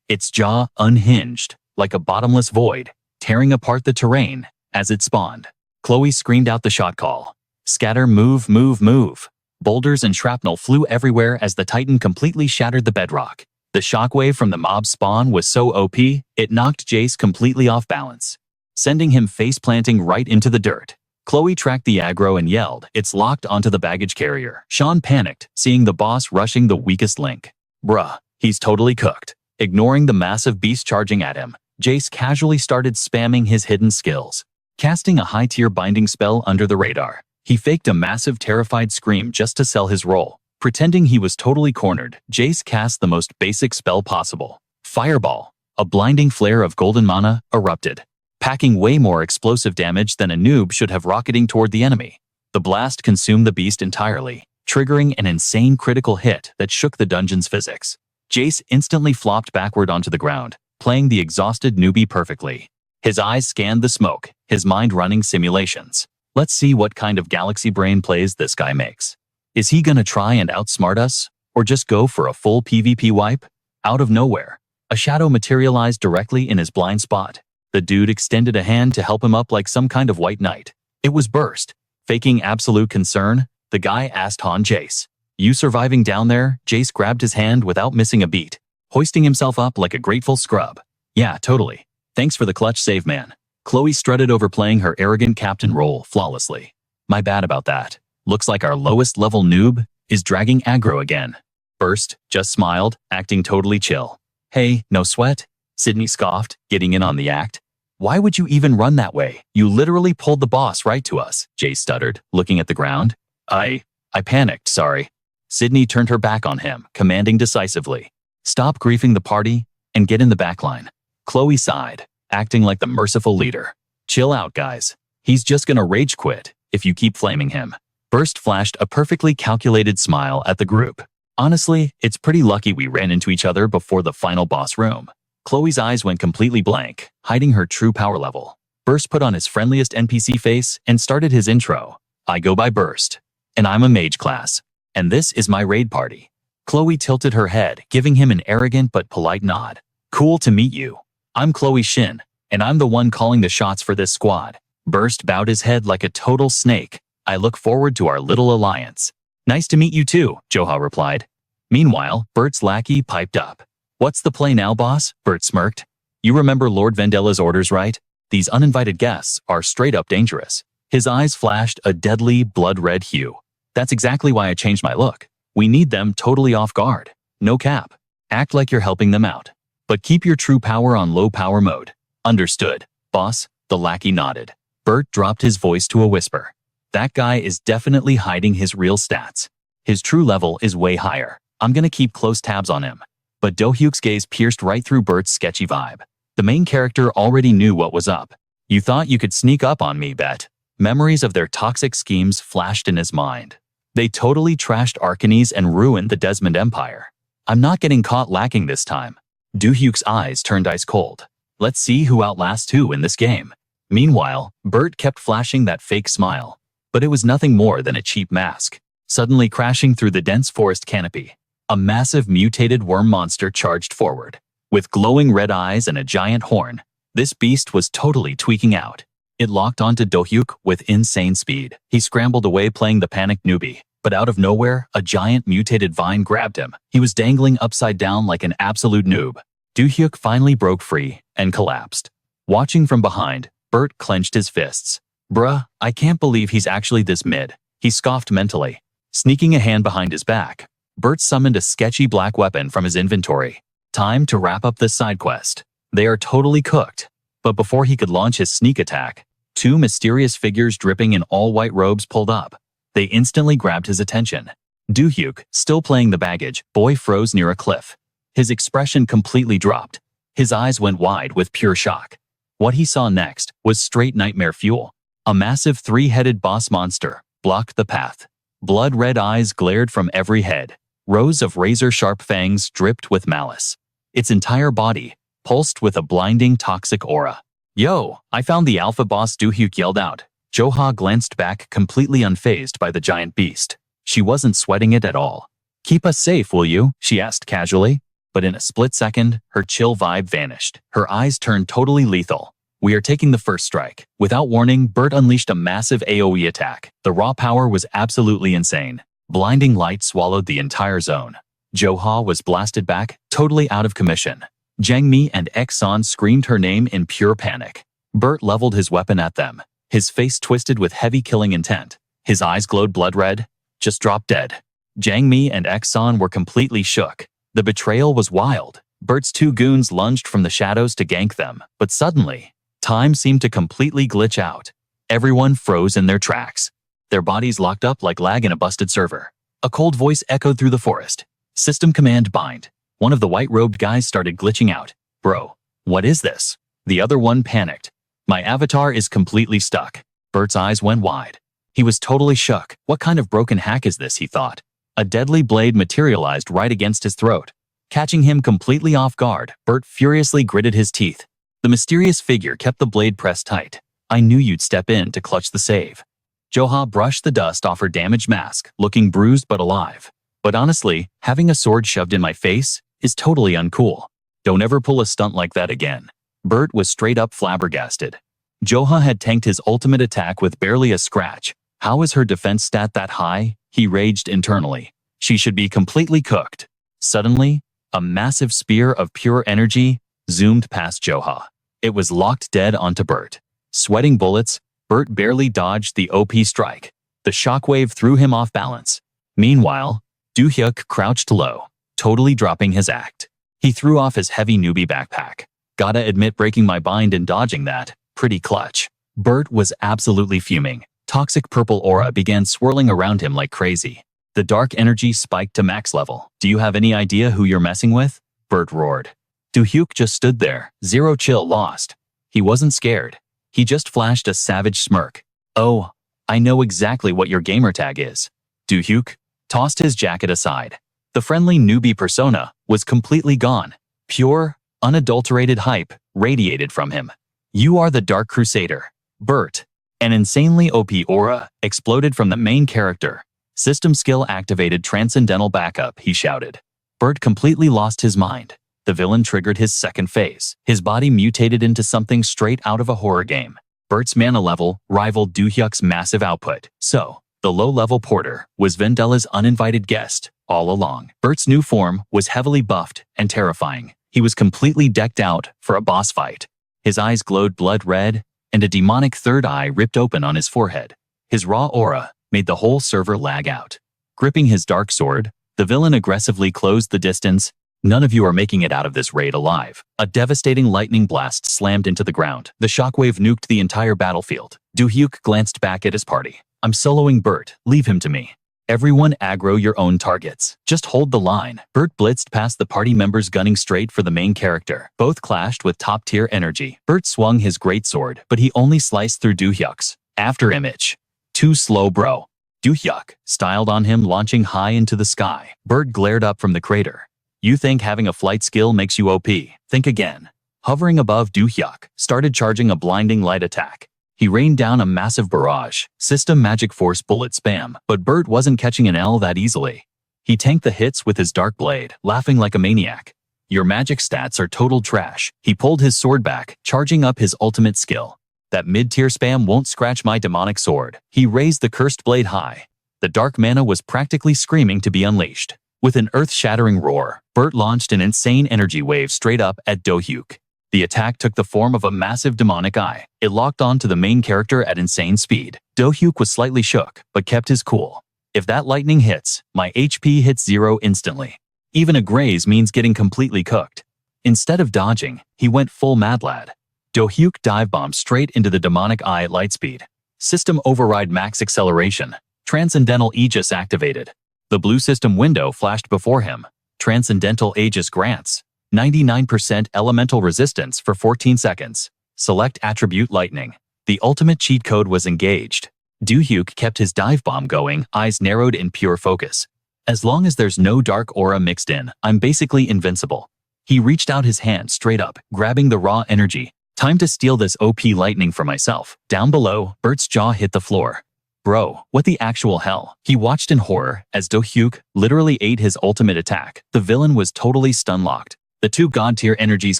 Its jaw unhinged, like a bottomless void, tearing apart the terrain as it spawned. Chloe screamed out the shot call. Scatter, move, move, move. Boulders and shrapnel flew everywhere as the Titan completely shattered the bedrock. The shockwave from the mob spawn was so OP, it knocked Jace completely off balance, sending him face-planting right into the dirt. Chloe tracked the aggro and yelled, "It's locked onto the baggage carrier." Sean panicked, seeing the boss rushing the weakest link. Bruh, he's totally cooked. Ignoring the massive beast charging at him, Jace casually started spamming his hidden skills. Casting a high-tier binding spell under the radar, he faked a massive terrified scream just to sell his role. Pretending he was totally cornered, Jace cast the most basic spell possible. Fireball. A blinding flare of golden mana erupted, packing way more explosive damage than a noob should have rocketing toward the enemy. The blast consumed the beast entirely, triggering an insane critical hit that shook the dungeon's physics. Jace instantly flopped backward onto the ground, playing the exhausted newbie perfectly. His eyes scanned the smoke, his mind running simulations. Let's see what kind of galaxy brain plays this guy makes. Is he gonna try and outsmart us, or just go for a full PvP wipe? Out of nowhere, a shadow materialized directly in his blind spot. The dude extended a hand to help him up like some kind of white knight. It was Burst. Faking absolute concern, the guy asked on Jace. "You surviving down there?" Jace grabbed his hand without missing a beat, hoisting himself up like a grateful scrub. "Yeah, totally. Thanks for the clutch save, man." Chloe strutted over playing her arrogant captain role flawlessly. "My bad about that. Looks like our lowest level noob is dragging aggro again." Burst just smiled, acting totally chill. "Hey, no sweat," Sydney scoffed, getting in on the act. "Why would you even run that way? You literally pulled the boss right to us," Jace stuttered, looking at the ground. I panicked, sorry." Sydney turned her back on him, commanding decisively, "Stop griefing the party and get in the backline." Chloe sighed, acting like the merciful leader. "Chill out, guys. He's just gonna rage quit if you keep flaming him." Burst flashed a perfectly calculated smile at the group. "Honestly, it's pretty lucky we ran into each other before the final boss room." Chloe's eyes went completely blank, hiding her true power level. Burst put on his friendliest NPC face and started his intro. "I go by Burst, and I'm a mage class, and this is my raid party." Chloe tilted her head, giving him an arrogant but polite nod. "Cool to meet you. I'm Chloe Shin, and I'm the one calling the shots for this squad." Burst bowed his head like a total snake. "I look forward to our little alliance." "Nice to meet you too," Joha replied. Meanwhile, Bert's lackey piped up. "What's the play now, boss?" Bert smirked. "You remember Lord Vendella's orders, right? These uninvited guests are straight up dangerous." His eyes flashed a deadly, blood-red hue. "That's exactly why I changed my look. We need them totally off guard. No cap. Act like you're helping them out. But keep your true power on low power mode." "Understood, boss," the lackey nodded. Bert dropped his voice to a whisper. "That guy is definitely hiding his real stats." His true level is way higher. I'm gonna keep close tabs on him. But Do-hyuk's gaze pierced right through Bert's sketchy vibe. The main character already knew what was up. You thought you could sneak up on me, bet? Memories of their toxic schemes flashed in his mind. They totally trashed Arcanes and ruined the Desmond Empire. I'm not getting caught lacking this time. Do-hyuk's eyes turned ice cold. Let's see who outlasts who in this game. Meanwhile, Bert kept flashing that fake smile. But it was nothing more than a cheap mask. Suddenly crashing through the dense forest canopy, a massive mutated worm monster charged forward. With glowing red eyes and a giant horn, this beast was totally tweaking out. It locked onto Do-hyuk with insane speed. He scrambled away playing the panicked newbie, but out of nowhere, a giant mutated vine grabbed him. He was dangling upside down like an absolute noob. Do-hyuk finally broke free and collapsed. Watching from behind, Bert clenched his fists. Bruh, I can't believe he's actually this mid. He scoffed mentally. Sneaking a hand behind his back, Bert summoned a sketchy black weapon from his inventory. Time to wrap up this side quest. They are totally cooked. But before he could launch his sneak attack, two mysterious figures dripping in all-white robes pulled up. They instantly grabbed his attention. Do-hyuk, still playing the baggage boy, froze near a cliff. His expression completely dropped. His eyes went wide with pure shock. What he saw next was straight nightmare fuel. A massive three-headed boss monster blocked the path. Blood-red eyes glared from every head. Rows of razor-sharp fangs dripped with malice. Its entire body pulsed with a blinding toxic aura. Yo, I found the alpha boss, Do-hyuk yelled out. Jo-ha glanced back completely unfazed by the giant beast. She wasn't sweating it at all. Keep us safe, will you? She asked casually. But in a split second, her chill vibe vanished. Her eyes turned totally lethal. We are taking the first strike. Without warning, Bert unleashed a massive AoE attack. The raw power was absolutely insane. Blinding light swallowed the entire zone. Jo-ha was blasted back, totally out of commission. Jang-mi and X-san screamed her name in pure panic. Bert leveled his weapon at them. His face twisted with heavy killing intent. His eyes glowed blood red. Just drop dead. Jang-mi and X-san were completely shook. The betrayal was wild. Bert's two goons lunged from the shadows to gank them, but suddenly, time seemed to completely glitch out. Everyone froze in their tracks. Their bodies locked up like lag in a busted server. A cold voice echoed through the forest. System command bind. One of the white-robed guys started glitching out. Bro, what is this? The other one panicked. My avatar is completely stuck. Bert's eyes went wide. He was totally shook. What kind of broken hack is this, he thought. A deadly blade materialized right against his throat. Catching him completely off guard, Bert furiously gritted his teeth. The mysterious figure kept the blade pressed tight. I knew you'd step in to clutch the save. Jo-ha brushed the dust off her damaged mask, looking bruised but alive. But honestly, having a sword shoved in my face is totally uncool. Don't ever pull a stunt like that again. Bert was straight up flabbergasted. Jo-ha had tanked his ultimate attack with barely a scratch. How is her defense stat that high? He raged internally. She should be completely cooked. Suddenly, a massive spear of pure energy zoomed past Jo-ha. It was locked dead onto Bert. Sweating bullets, Bert barely dodged the OP strike. The shockwave threw him off balance. Meanwhile, Do-hyuk crouched low, totally dropping his act. He threw off his heavy newbie backpack. Gotta admit, breaking my bind and dodging that, pretty clutch. Bert was absolutely fuming. Toxic purple aura began swirling around him like crazy. The dark energy spiked to max level. Do you have any idea who you're messing with? Bert roared. Do-hyuk just stood there, zero chill, lost. He wasn't scared. He just flashed a savage smirk. Oh, I know exactly what your gamertag is. Do-hyuk tossed his jacket aside. The friendly newbie persona was completely gone. Pure, unadulterated hype radiated from him. You are the Dark Crusader, Bert. An insanely OP aura exploded from the main character. System skill activated transcendental backup, he shouted. Bert completely lost his mind. The villain triggered his second phase. His body mutated into something straight out of a horror game. Bert's mana level rivaled Do-hyuk's massive output. So, the low-level porter was Vendela's uninvited guest all along. Bert's new form was heavily buffed and terrifying. He was completely decked out for a boss fight. His eyes glowed blood red, and a demonic third eye ripped open on his forehead. His raw aura made the whole server lag out. Gripping his dark sword, the villain aggressively closed the distance. None of you are making it out of this raid alive. A devastating lightning blast slammed into the ground. The shockwave nuked the entire battlefield. Do-hyuk glanced back at his party. I'm soloing Bert, leave him to me. Everyone aggro your own targets. Just hold the line. Bert blitzed past the party members gunning straight for the main character. Both clashed with top-tier energy. Bert swung his greatsword, but he only sliced through Do-hyuk's after image. Too slow, bro. Do-hyuk styled on him, launching high into the sky. Bert glared up from the crater. You think having a flight skill makes you OP? Think again. Hovering above, Do-hyuk started charging a blinding light attack. He rained down a massive barrage, system magic force bullet spam, but Bert wasn't catching an L that easily. He tanked the hits with his dark blade, laughing like a maniac. Your magic stats are total trash. He pulled his sword back, charging up his ultimate skill. That mid-tier spam won't scratch my demonic sword. He raised the cursed blade high. The dark mana was practically screaming to be unleashed. With an earth-shattering roar, Bert launched an insane energy wave straight up at Do-hyuk. The attack took the form of a massive demonic eye. It locked on to the main character at insane speed. Do-hyuk was slightly shook, but kept his cool. If that lightning hits, my HP hits 0 instantly. Even a graze means getting completely cooked. Instead of dodging, he went full mad lad. Do-hyuk dive-bombed straight into the demonic eye at light speed. System override max acceleration. Transcendental Aegis activated. The blue system window flashed before him. Transcendental Aegis grants 99% elemental resistance for 14 seconds. Select attribute lightning. The ultimate cheat code was engaged. Do-hyuk kept his dive bomb going, eyes narrowed in pure focus. As long as there's no dark aura mixed in, I'm basically invincible. He reached out his hand straight up, grabbing the raw energy. Time to steal this OP lightning for myself. Down below, Bert's jaw hit the floor. Bro, what the actual hell? He watched in horror as Do-hyuk literally ate his ultimate attack. The villain was totally stun-locked. The two god-tier energies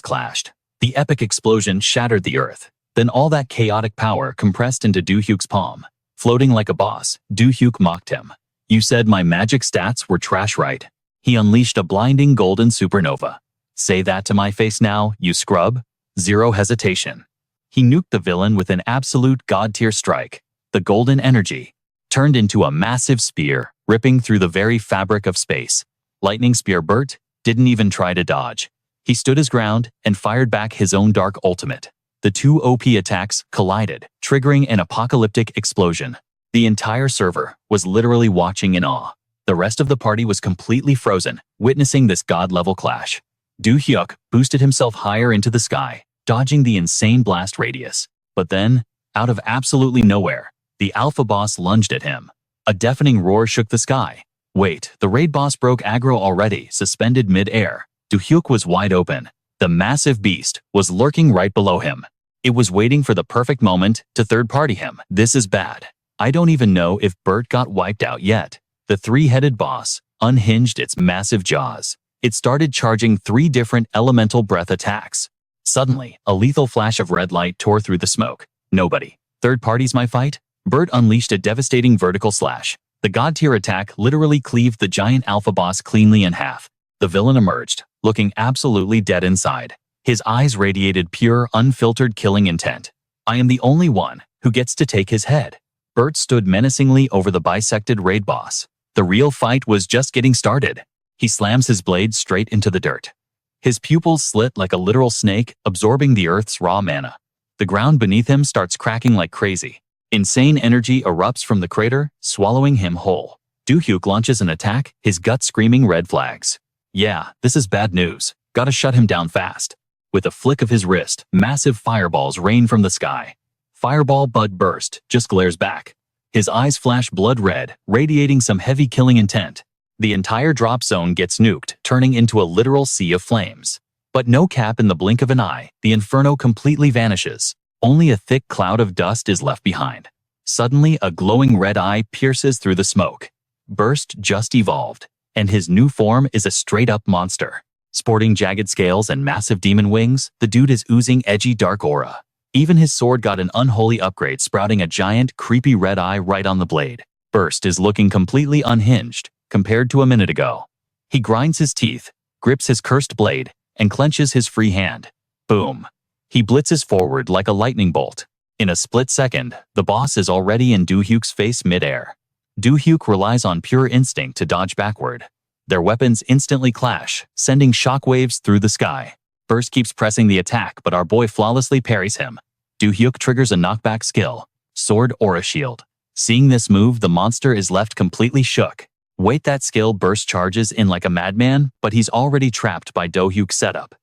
clashed. The epic explosion shattered the earth. Then all that chaotic power compressed into Do-hyuk's palm. Floating like a boss, Do-hyuk mocked him. You said my magic stats were trash, right? He unleashed a blinding golden supernova. Say that to my face now, you scrub. Zero hesitation. He nuked the villain with an absolute god-tier strike. The golden energy turned into a massive spear, ripping through the very fabric of space. Lightning Spear Bert didn't even try to dodge. He stood his ground and fired back his own dark ultimate. The two OP attacks collided, triggering an apocalyptic explosion. The entire server was literally watching in awe. The rest of the party was completely frozen, witnessing this god-level clash. Do-hyuk boosted himself higher into the sky, dodging the insane blast radius. But then, out of absolutely nowhere, the alpha boss lunged at him. A deafening roar shook the sky. Wait, the raid boss broke aggro already, suspended mid-air. Do-hyuk was wide open. The massive beast was lurking right below him. It was waiting for the perfect moment to third-party him. This is bad. I don't even know if Bert got wiped out yet. The three-headed boss unhinged its massive jaws. It started charging 3 different elemental breath attacks. Suddenly, a lethal flash of red light tore through the smoke. Nobody. Third party's my fight? Bert unleashed a devastating vertical slash. The god-tier attack literally cleaved the giant alpha boss cleanly in half. The villain emerged, looking absolutely dead inside. His eyes radiated pure, unfiltered killing intent. I am the only one who gets to take his head. Bert stood menacingly over the bisected raid boss. The real fight was just getting started. He slams his blade straight into the dirt. His pupils slit like a literal snake, absorbing the earth's raw mana. The ground beneath him starts cracking like crazy. Insane energy erupts from the crater, swallowing him whole. Do-hyuk launches an attack, his gut screaming red flags. Yeah, this is bad news. Gotta shut him down fast. With a flick of his wrist, massive fireballs rain from the sky. Fireball Bud burst, just glares back. His eyes flash blood red, radiating some heavy killing intent. The entire drop zone gets nuked, turning into a literal sea of flames. But no cap, in the blink of an eye, the inferno completely vanishes. Only a thick cloud of dust is left behind. Suddenly, a glowing red eye pierces through the smoke. Burst just evolved, and his new form is a straight-up monster. Sporting jagged scales and massive demon wings, the dude is oozing edgy dark aura. Even his sword got an unholy upgrade, sprouting a giant, creepy red eye right on the blade. Burst is looking completely unhinged compared to a minute ago. He grinds his teeth, grips his cursed blade, and clenches his free hand. Boom. He blitzes forward like a lightning bolt. In a split second, the boss is already in Do-hyuk's face mid-air. Do-hyuk relies on pure instinct to dodge backward. Their weapons instantly clash, sending shockwaves through the sky. Burst keeps pressing the attack, but our boy flawlessly parries him. Do-hyuk triggers a knockback skill, Sword Aura Shield. Seeing this move, the monster is left completely shook. Wait, that skill burst charges in like a madman, but he's already trapped by Do-hyuk's setup.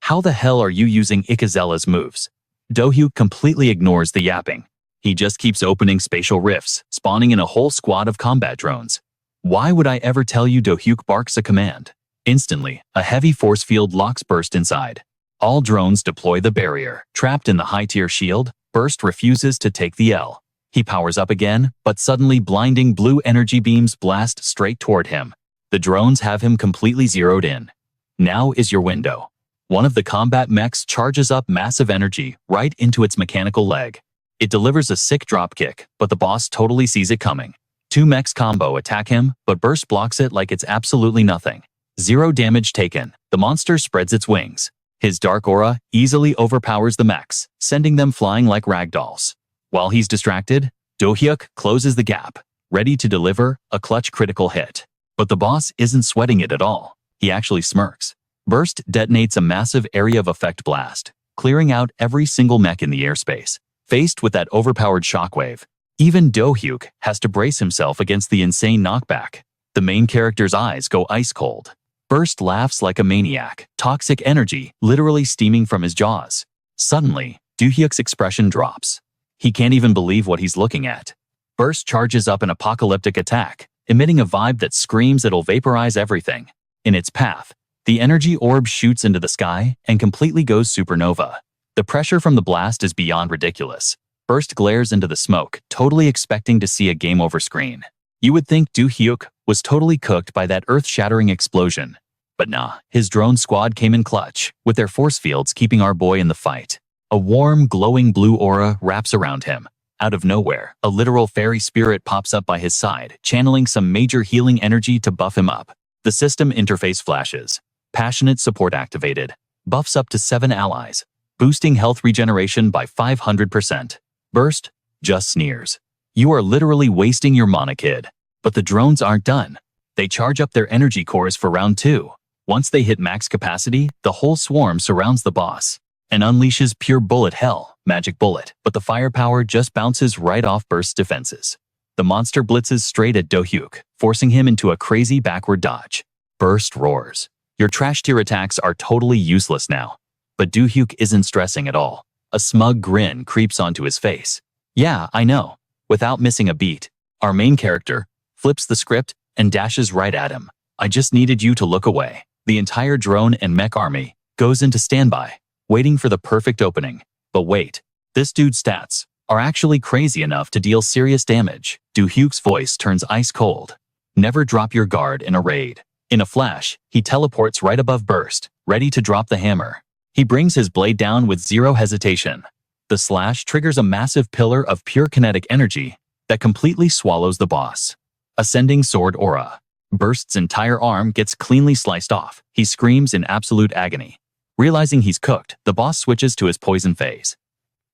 How the hell are you using Ikazella's moves? Do-hyuk completely ignores the yapping. He just keeps opening spatial rifts, spawning in a whole squad of combat drones. Why would I ever tell you? Do-hyuk barks a command. Instantly, a heavy force field locks Burst inside. All drones deploy the barrier. Trapped in the high-tier shield, Burst refuses to take the L. He powers up again, but suddenly blinding blue energy beams blast straight toward him. The drones have him completely zeroed in. Now is your window. One of the combat mechs charges up massive energy right into its mechanical leg. It delivers a sick dropkick, but the boss totally sees it coming. Two mechs combo attack him, but Burst blocks it like it's absolutely nothing. 0 damage taken. The monster spreads its wings. His dark aura easily overpowers the mechs, sending them flying like ragdolls. While he's distracted, Do-hyuk closes the gap, ready to deliver a clutch critical hit. But the boss isn't sweating it at all. He actually smirks. Burst detonates a massive area of effect blast, clearing out every single mech in the airspace. Faced with that overpowered shockwave, even Do-hyuk has to brace himself against the insane knockback. The main character's eyes go ice cold. Burst laughs like a maniac, toxic energy literally steaming from his jaws. Suddenly, Do-hyuk's expression drops. He can't even believe what he's looking at. Burst charges up an apocalyptic attack, emitting a vibe that screams it'll vaporize everything. In its path, the energy orb shoots into the sky and completely goes supernova. The pressure from the blast is beyond ridiculous. Burst glares into the smoke, totally expecting to see a game over screen. You would think Do-hyuk was totally cooked by that earth-shattering explosion. But nah, his drone squad came in clutch, with their force fields keeping our boy in the fight. A warm, glowing blue aura wraps around him. Out of nowhere, a literal fairy spirit pops up by his side, channeling some major healing energy to buff him up. The system interface flashes. Passionate support activated. Buffs up to 7 allies, boosting health regeneration by 500%. Burst just sneers. You are literally wasting your mana, kid. But the drones aren't done. They charge up their energy cores for round 2. Once they hit max capacity, the whole swarm surrounds the boss and unleashes pure bullet hell, magic bullet, but the firepower just bounces right off Burst's defenses. The monster blitzes straight at Do-hyuk, forcing him into a crazy backward dodge. Burst roars. Your trash tier attacks are totally useless now. But Do-hyuk isn't stressing at all. A smug grin creeps onto his face. Yeah, I know. Without missing a beat, our main character flips the script and dashes right at him. I just needed you to look away. The entire drone and mech army goes into standby, waiting for the perfect opening. But wait, this dude's stats are actually crazy enough to deal serious damage. Do-hyuk's voice turns ice cold. Never drop your guard in a raid. In a flash, he teleports right above Burst, ready to drop the hammer. He brings his blade down with 0 hesitation. The slash triggers a massive pillar of pure kinetic energy that completely swallows the boss. Ascending sword aura. Burst's entire arm gets cleanly sliced off. He screams in absolute agony. Realizing he's cooked, the boss switches to his poison phase.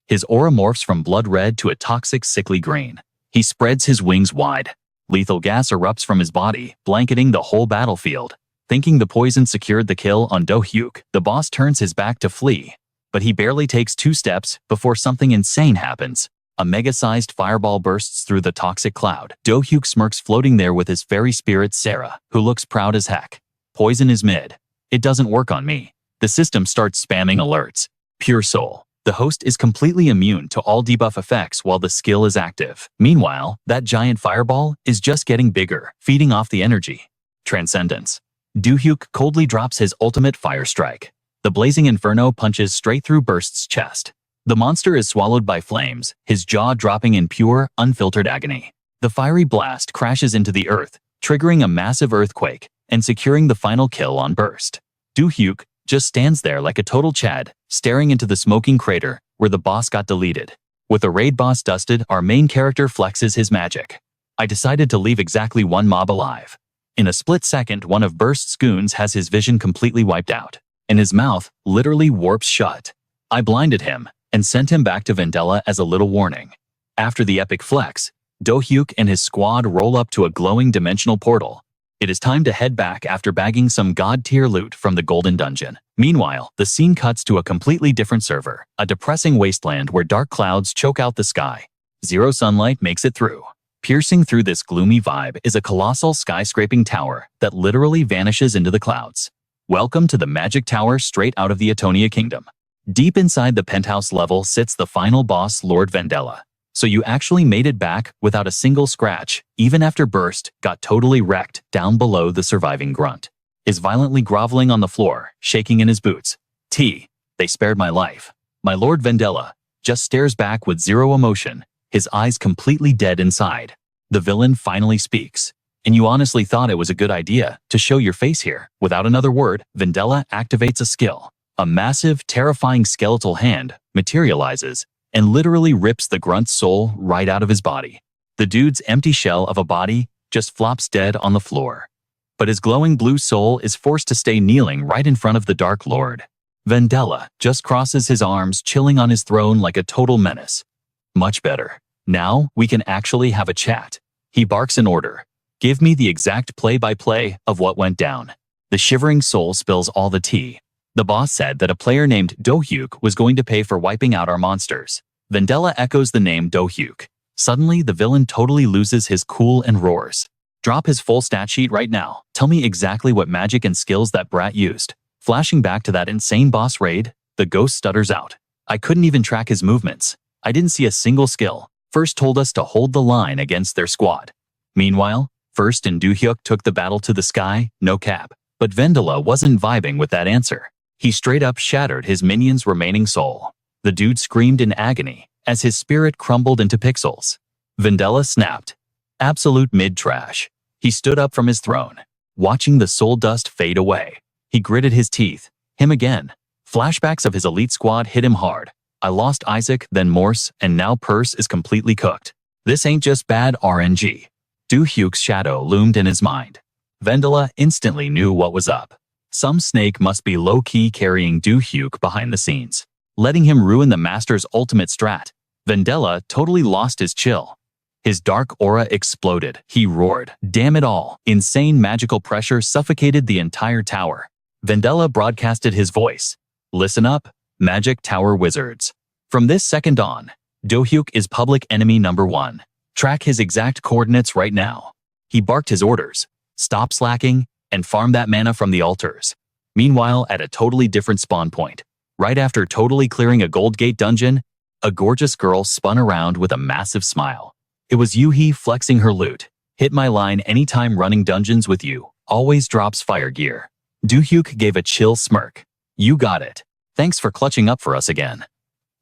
His aura morphs from blood red to a toxic, sickly green. He spreads his wings wide. Lethal gas erupts from his body, blanketing the whole battlefield. Thinking the poison secured the kill on Do-hyuk, the boss turns his back to flee. But he barely takes 2 steps before something insane happens. A mega-sized fireball bursts through the toxic cloud. Do-hyuk smirks floating there with his fairy spirit Sarah, who looks proud as heck. Poison is mid. It doesn't work on me. The system starts spamming alerts. Pure soul. The host is completely immune to all debuff effects while the skill is active. Meanwhile, that giant fireball is just getting bigger, feeding off the energy. Transcendence. Do-hyuk coldly drops his ultimate fire strike. The blazing inferno punches straight through Burst's chest. The monster is swallowed by flames, his jaw dropping in pure, unfiltered agony. The fiery blast crashes into the earth, triggering a massive earthquake and securing the final kill on Burst. Do-hyuk just stands there like a total Chad, staring into the smoking crater where the boss got deleted. With the raid boss dusted, our main character flexes his magic. I decided to leave exactly 1 mob alive. In a split second, one of Burst's goons has his vision completely wiped out, and his mouth literally warps shut. I blinded him and sent him back to Vendela as a little warning. After the epic flex, Do-hyuk and his squad roll up to a glowing dimensional portal. It is time to head back after bagging some god-tier loot from the Golden Dungeon. Meanwhile, the scene cuts to a completely different server, a depressing wasteland where dark clouds choke out the sky. 0 sunlight makes it through. Piercing through this gloomy vibe is a colossal skyscraping tower that literally vanishes into the clouds. Welcome to the Magic Tower straight out of the Atonia Kingdom. Deep inside the penthouse level sits the final boss, Lord Vendela. So you actually made it back without a single scratch, even after Burst got totally wrecked down below. The surviving grunt is violently groveling on the floor, shaking in his boots. They spared my life. My Lord Vendela just stares back with zero emotion, his eyes completely dead inside. The villain finally speaks. And you honestly thought it was a good idea to show your face here? Without another word, Vendela activates a skill. A massive, terrifying skeletal hand materializes and literally rips the grunt's soul right out of his body. The dude's empty shell of a body just flops dead on the floor. But his glowing blue soul is forced to stay kneeling right in front of the Dark Lord. Vendela just crosses his arms, chilling on his throne like a total menace. Much better. Now we can actually have a chat. He barks an order. Give me the exact play-by-play of what went down. The shivering soul spills all the tea. The boss said that a player named Do-hyuk was going to pay for wiping out our monsters. Vendela echoes the name Do-hyuk. Suddenly, the villain totally loses his cool and roars. Drop his full stat sheet right now. Tell me exactly what magic and skills that brat used. Flashing back to that insane boss raid, the ghost stutters out. I couldn't even track his movements. I didn't see a single skill. First told us to hold the line against their squad. Meanwhile, First and Do-hyuk took the battle to the sky, no cap. But Vendela wasn't vibing with that answer. He straight up shattered his minion's remaining soul. The dude screamed in agony as his spirit crumbled into pixels. Vendela snapped. Absolute mid-trash. He stood up from his throne, watching the soul dust fade away. He gritted his teeth. Him again. Flashbacks of his elite squad hit him hard. I lost Isaac, then Morse, and now Purse is completely cooked. This ain't just bad RNG. Do-hyuk's shadow loomed in his mind. Vendela instantly knew what was up. Some snake must be low-key carrying Do-hyuk behind the scenes, letting him ruin the master's ultimate strat. Vendela totally lost his chill. His dark aura exploded. He roared. Damn it all. Insane magical pressure suffocated the entire tower. Vendela broadcasted his voice. Listen up, Magic Tower wizards. From this second on, Do-hyuk is public enemy number 1. Track his exact coordinates right now. He barked his orders. Stop slacking and farm that mana from the altars. Meanwhile, at a totally different spawn point, right after totally clearing a Gold Gate dungeon, a gorgeous girl spun around with a massive smile. It was Yuhi flexing her loot. Hit my line anytime running dungeons with you. Always drops fire gear. Do-hyuk gave a chill smirk. You got it. Thanks for clutching up for us again.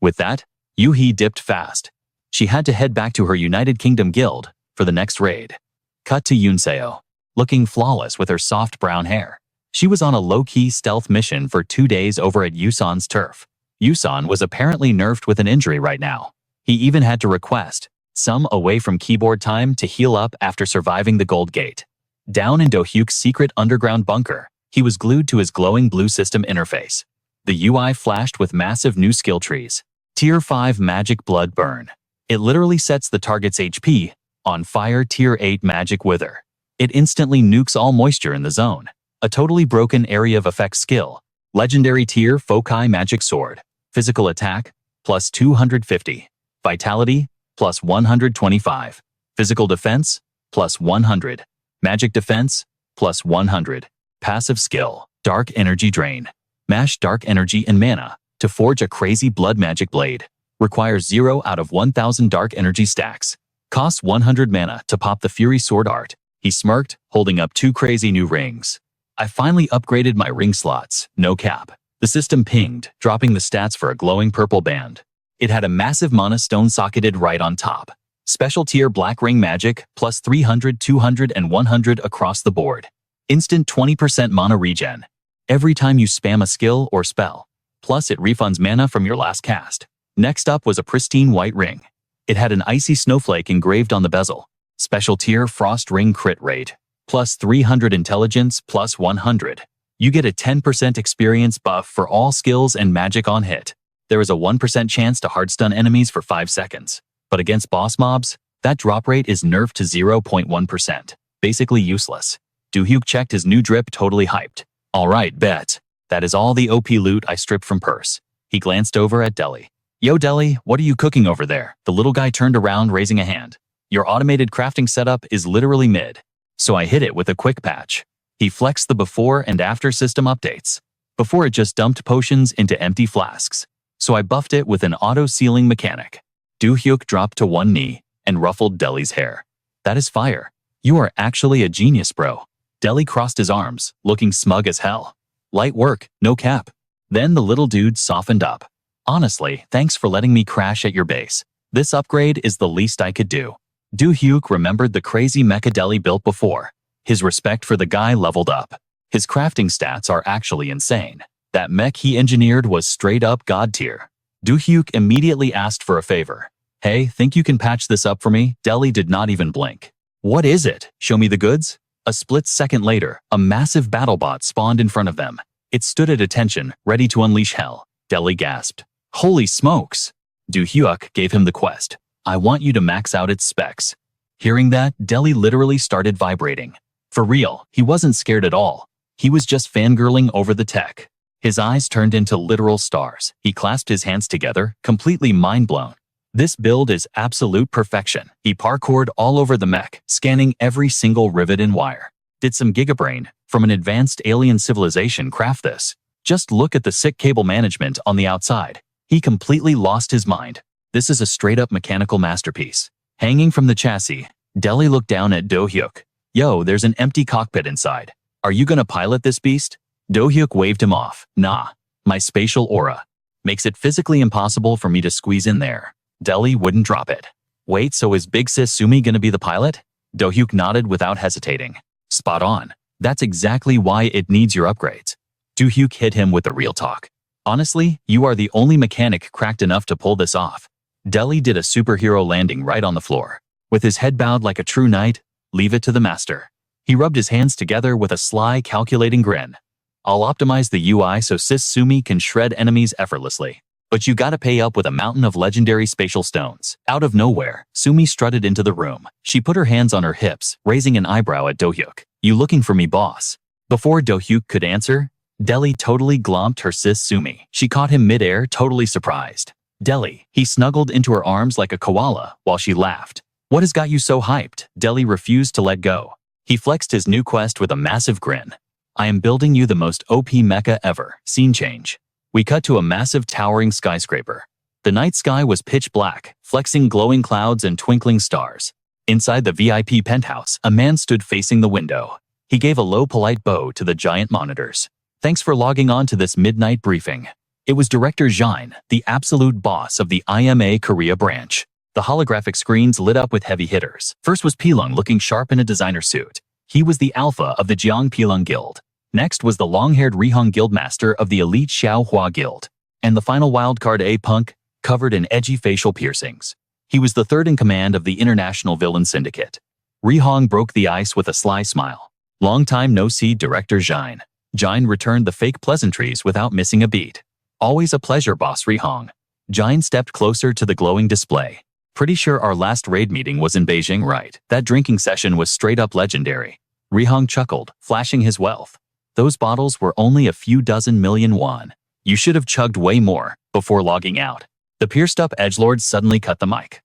With that, Yuhi dipped fast. She had to head back to her United Kingdom guild for the next raid. Cut to Yunseo, looking flawless with her soft brown hair. She was on a low-key stealth mission for 2 days over at Yusan's turf. Yusan was apparently nerfed with an injury right now. He even had to request some away from keyboard time to heal up after surviving the Gold Gate. Down in Do-hyuk's secret underground bunker, he was glued to his glowing blue system interface. The UI flashed with massive new skill trees. Tier 5 Magic Blood Burn. It literally sets the target's HP on fire. Tier 8 Magic Wither. It instantly nukes all moisture in the zone. A totally broken area of effect skill. Legendary tier Fokai Magic Sword. Physical attack, plus 250. Vitality, plus 125. Physical defense, plus 100. Magic defense, plus 100. Passive skill, Dark Energy Drain. Mash dark energy and mana to forge a crazy blood magic blade. Requires 0 out of 1000 dark energy stacks. Costs 100 mana to pop the Fury Sword art. He smirked, holding up 2 crazy new rings. I finally upgraded my ring slots, no cap. The system pinged, dropping the stats for a glowing purple band. It had a massive mana stone socketed right on top. Special tier Black Ring Magic, plus 300, 200, and 100 across the board. Instant 20% mana regen every time you spam a skill or spell. Plus it refunds mana from your last cast. Next up was a pristine white ring. It had an icy snowflake engraved on the bezel. Special tier Frost Ring crit rate, plus 300 intelligence, plus 100. You get a 10% experience buff for all skills and magic on hit. There is a 1% chance to hard stun enemies for 5 seconds. But against boss mobs, that drop rate is nerfed to 0.1%. Basically useless. Do-hyuk checked his new drip, totally hyped. Alright, bet. That is all the OP loot I stripped from Purse. He glanced over at Deli. Yo Deli, what are you cooking over there? The little guy turned around, raising a hand. Your automated crafting setup is literally mid. So I hit it with a quick patch. He flexed the before and after system updates. Before it just dumped potions into empty flasks. So I buffed it with an auto-sealing mechanic. Do-hyuk dropped to one knee and ruffled Deli's hair. That is fire. You are actually a genius, bro. Deli crossed his arms, looking smug as hell. Light work, no cap. Then the little dude softened up. Honestly, thanks for letting me crash at your base. This upgrade is the least I could do. Do-hyuk remembered the crazy mecha Deli built before. His respect for the guy leveled up. His crafting stats are actually insane. That mech he engineered was straight up god tier. Do-hyuk immediately asked for a favor. Hey, think you can patch this up for me? Deli did not even blink. What is it? Show me the goods? A split second later, a massive battlebot spawned in front of them. It stood at attention, ready to unleash hell. Deli gasped. Holy smokes! Do-hyuk gave him the quest. I want you to max out its specs. Hearing that, Deli literally started vibrating. For real, he wasn't scared at all. He was just fangirling over the tech. His eyes turned into literal stars. He clasped his hands together, completely mind-blown. This build is absolute perfection. He parkoured all over the mech, scanning every single rivet and wire. Did some gigabrain from an advanced alien civilization craft this? Just look at the sick cable management on the outside. He completely lost his mind. This is a straight-up mechanical masterpiece. Hanging from the chassis, Deli looked down at Do-hyuk. Yo, there's an empty cockpit inside. Are you gonna pilot this beast? Do-hyuk waved him off. Nah, my spatial aura makes it physically impossible for me to squeeze in there. Deli wouldn't drop it. Wait, so is Big Sis Sumi gonna be the pilot? Do-hyuk nodded without hesitating. Spot on. That's exactly why it needs your upgrades. Do-hyuk hit him with the real talk. Honestly, you are the only mechanic cracked enough to pull this off. Deli did a superhero landing right on the floor. With his head bowed like a true knight, leave it to the master. He rubbed his hands together with a sly, calculating grin. I'll optimize the UI so Sis Sumi can shred enemies effortlessly. But you gotta pay up with a mountain of legendary spatial stones. Out of nowhere, Sumi strutted into the room. She put her hands on her hips, raising an eyebrow at Do-hyuk. You looking for me, boss? Before Do-hyuk could answer, Deli totally glomped her Sis Sumi. She caught him midair, totally surprised. Deli, he snuggled into her arms like a koala while she laughed. What has got you so hyped? Deli refused to let go. He flexed his new quest with a massive grin. I am building you the most OP mecha ever. Scene change. We cut to a massive towering skyscraper. The night sky was pitch black, flexing glowing clouds and twinkling stars. Inside the VIP penthouse, a man stood facing the window. He gave a low, polite bow to the giant monitors. Thanks for logging on to this midnight briefing. It was Director Jin, the absolute boss of the IMA Korea branch. The holographic screens lit up with heavy hitters. First was Pilung looking sharp in a designer suit. He was the alpha of the Jiang Pilung Guild. Next was the long-haired Rihong Guildmaster of the elite Xiaohua Guild. And the final wildcard A-Punk, covered in edgy facial piercings. He was the third in command of the International Villain Syndicate. Rihong broke the ice with a sly smile. Long time no see, Director Jin. Jin returned the fake pleasantries without missing a beat. Always a pleasure, boss Rihong. Jin stepped closer to the glowing display. Pretty sure our last raid meeting was in Beijing, right? That drinking session was straight up legendary. Rihong chuckled, flashing his wealth. Those bottles were only a few dozen million won. You should have chugged way more before logging out. The pierced-up edgelord suddenly cut the mic.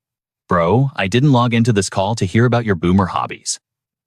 Bro, I didn't log into this call to hear about your boomer hobbies.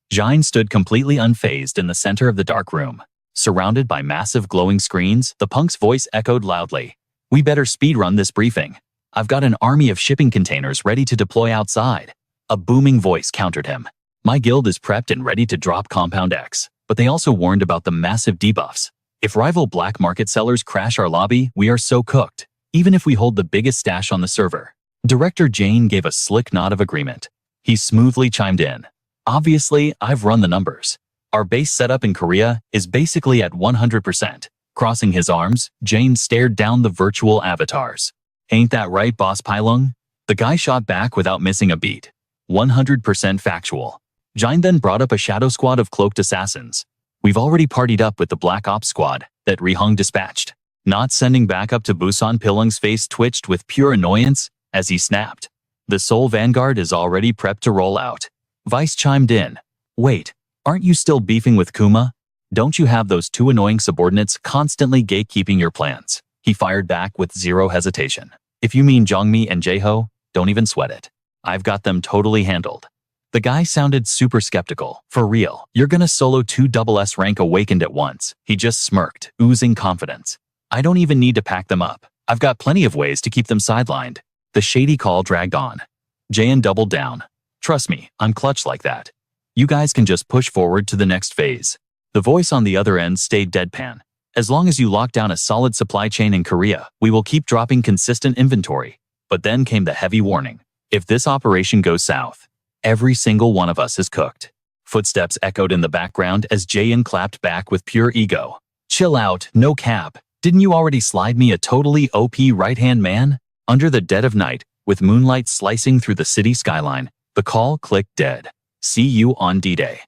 Jin stood completely unfazed in the center of the dark room. Surrounded by massive glowing screens, the punk's voice echoed loudly. We better speedrun this briefing. I've got an army of shipping containers ready to deploy outside. A booming voice countered him. My guild is prepped and ready to drop Compound X, but they also warned about the massive debuffs. If rival black market sellers crash our lobby, we are so cooked, even if we hold the biggest stash on the server. Director Jin gave a slick nod of agreement. He smoothly chimed in. Obviously, I've run the numbers. Our base setup in Korea is basically at 100%. Crossing his arms, Jin stared down the virtual avatars. Ain't that right, boss Pilung? The guy shot back without missing a beat. 100% factual. Jin then brought up a shadow squad of cloaked assassins. We've already partied up with the Black Ops squad that Rihong dispatched. Not sending back up to Busan. Pilung's face twitched with pure annoyance as he snapped. The Seoul Vanguard is already prepped to roll out. Vice chimed in. Wait, aren't you still beefing with Kuma? Don't you have those two annoying subordinates constantly gatekeeping your plans? He fired back with zero hesitation. If you mean Jongmi and Jaeho, don't even sweat it. I've got them totally handled. The guy sounded super skeptical. For real, you're gonna solo 2 SS rank awakened at once. He just smirked, oozing confidence. I don't even need to pack them up. I've got plenty of ways to keep them sidelined. The shady call dragged on. Jayan doubled down. Trust me, I'm clutch like that. You guys can just push forward to the next phase. The voice on the other end stayed deadpan. As long as you lock down a solid supply chain in Korea, we will keep dropping consistent inventory. But then came the heavy warning. If this operation goes south, every single one of us is cooked. Footsteps echoed in the background as Jayan clapped back with pure ego. Chill out, no cap. Didn't you already slide me a totally OP right-hand man? Under the dead of night, with moonlight slicing through the city skyline, the call clicked dead. See you on D-Day.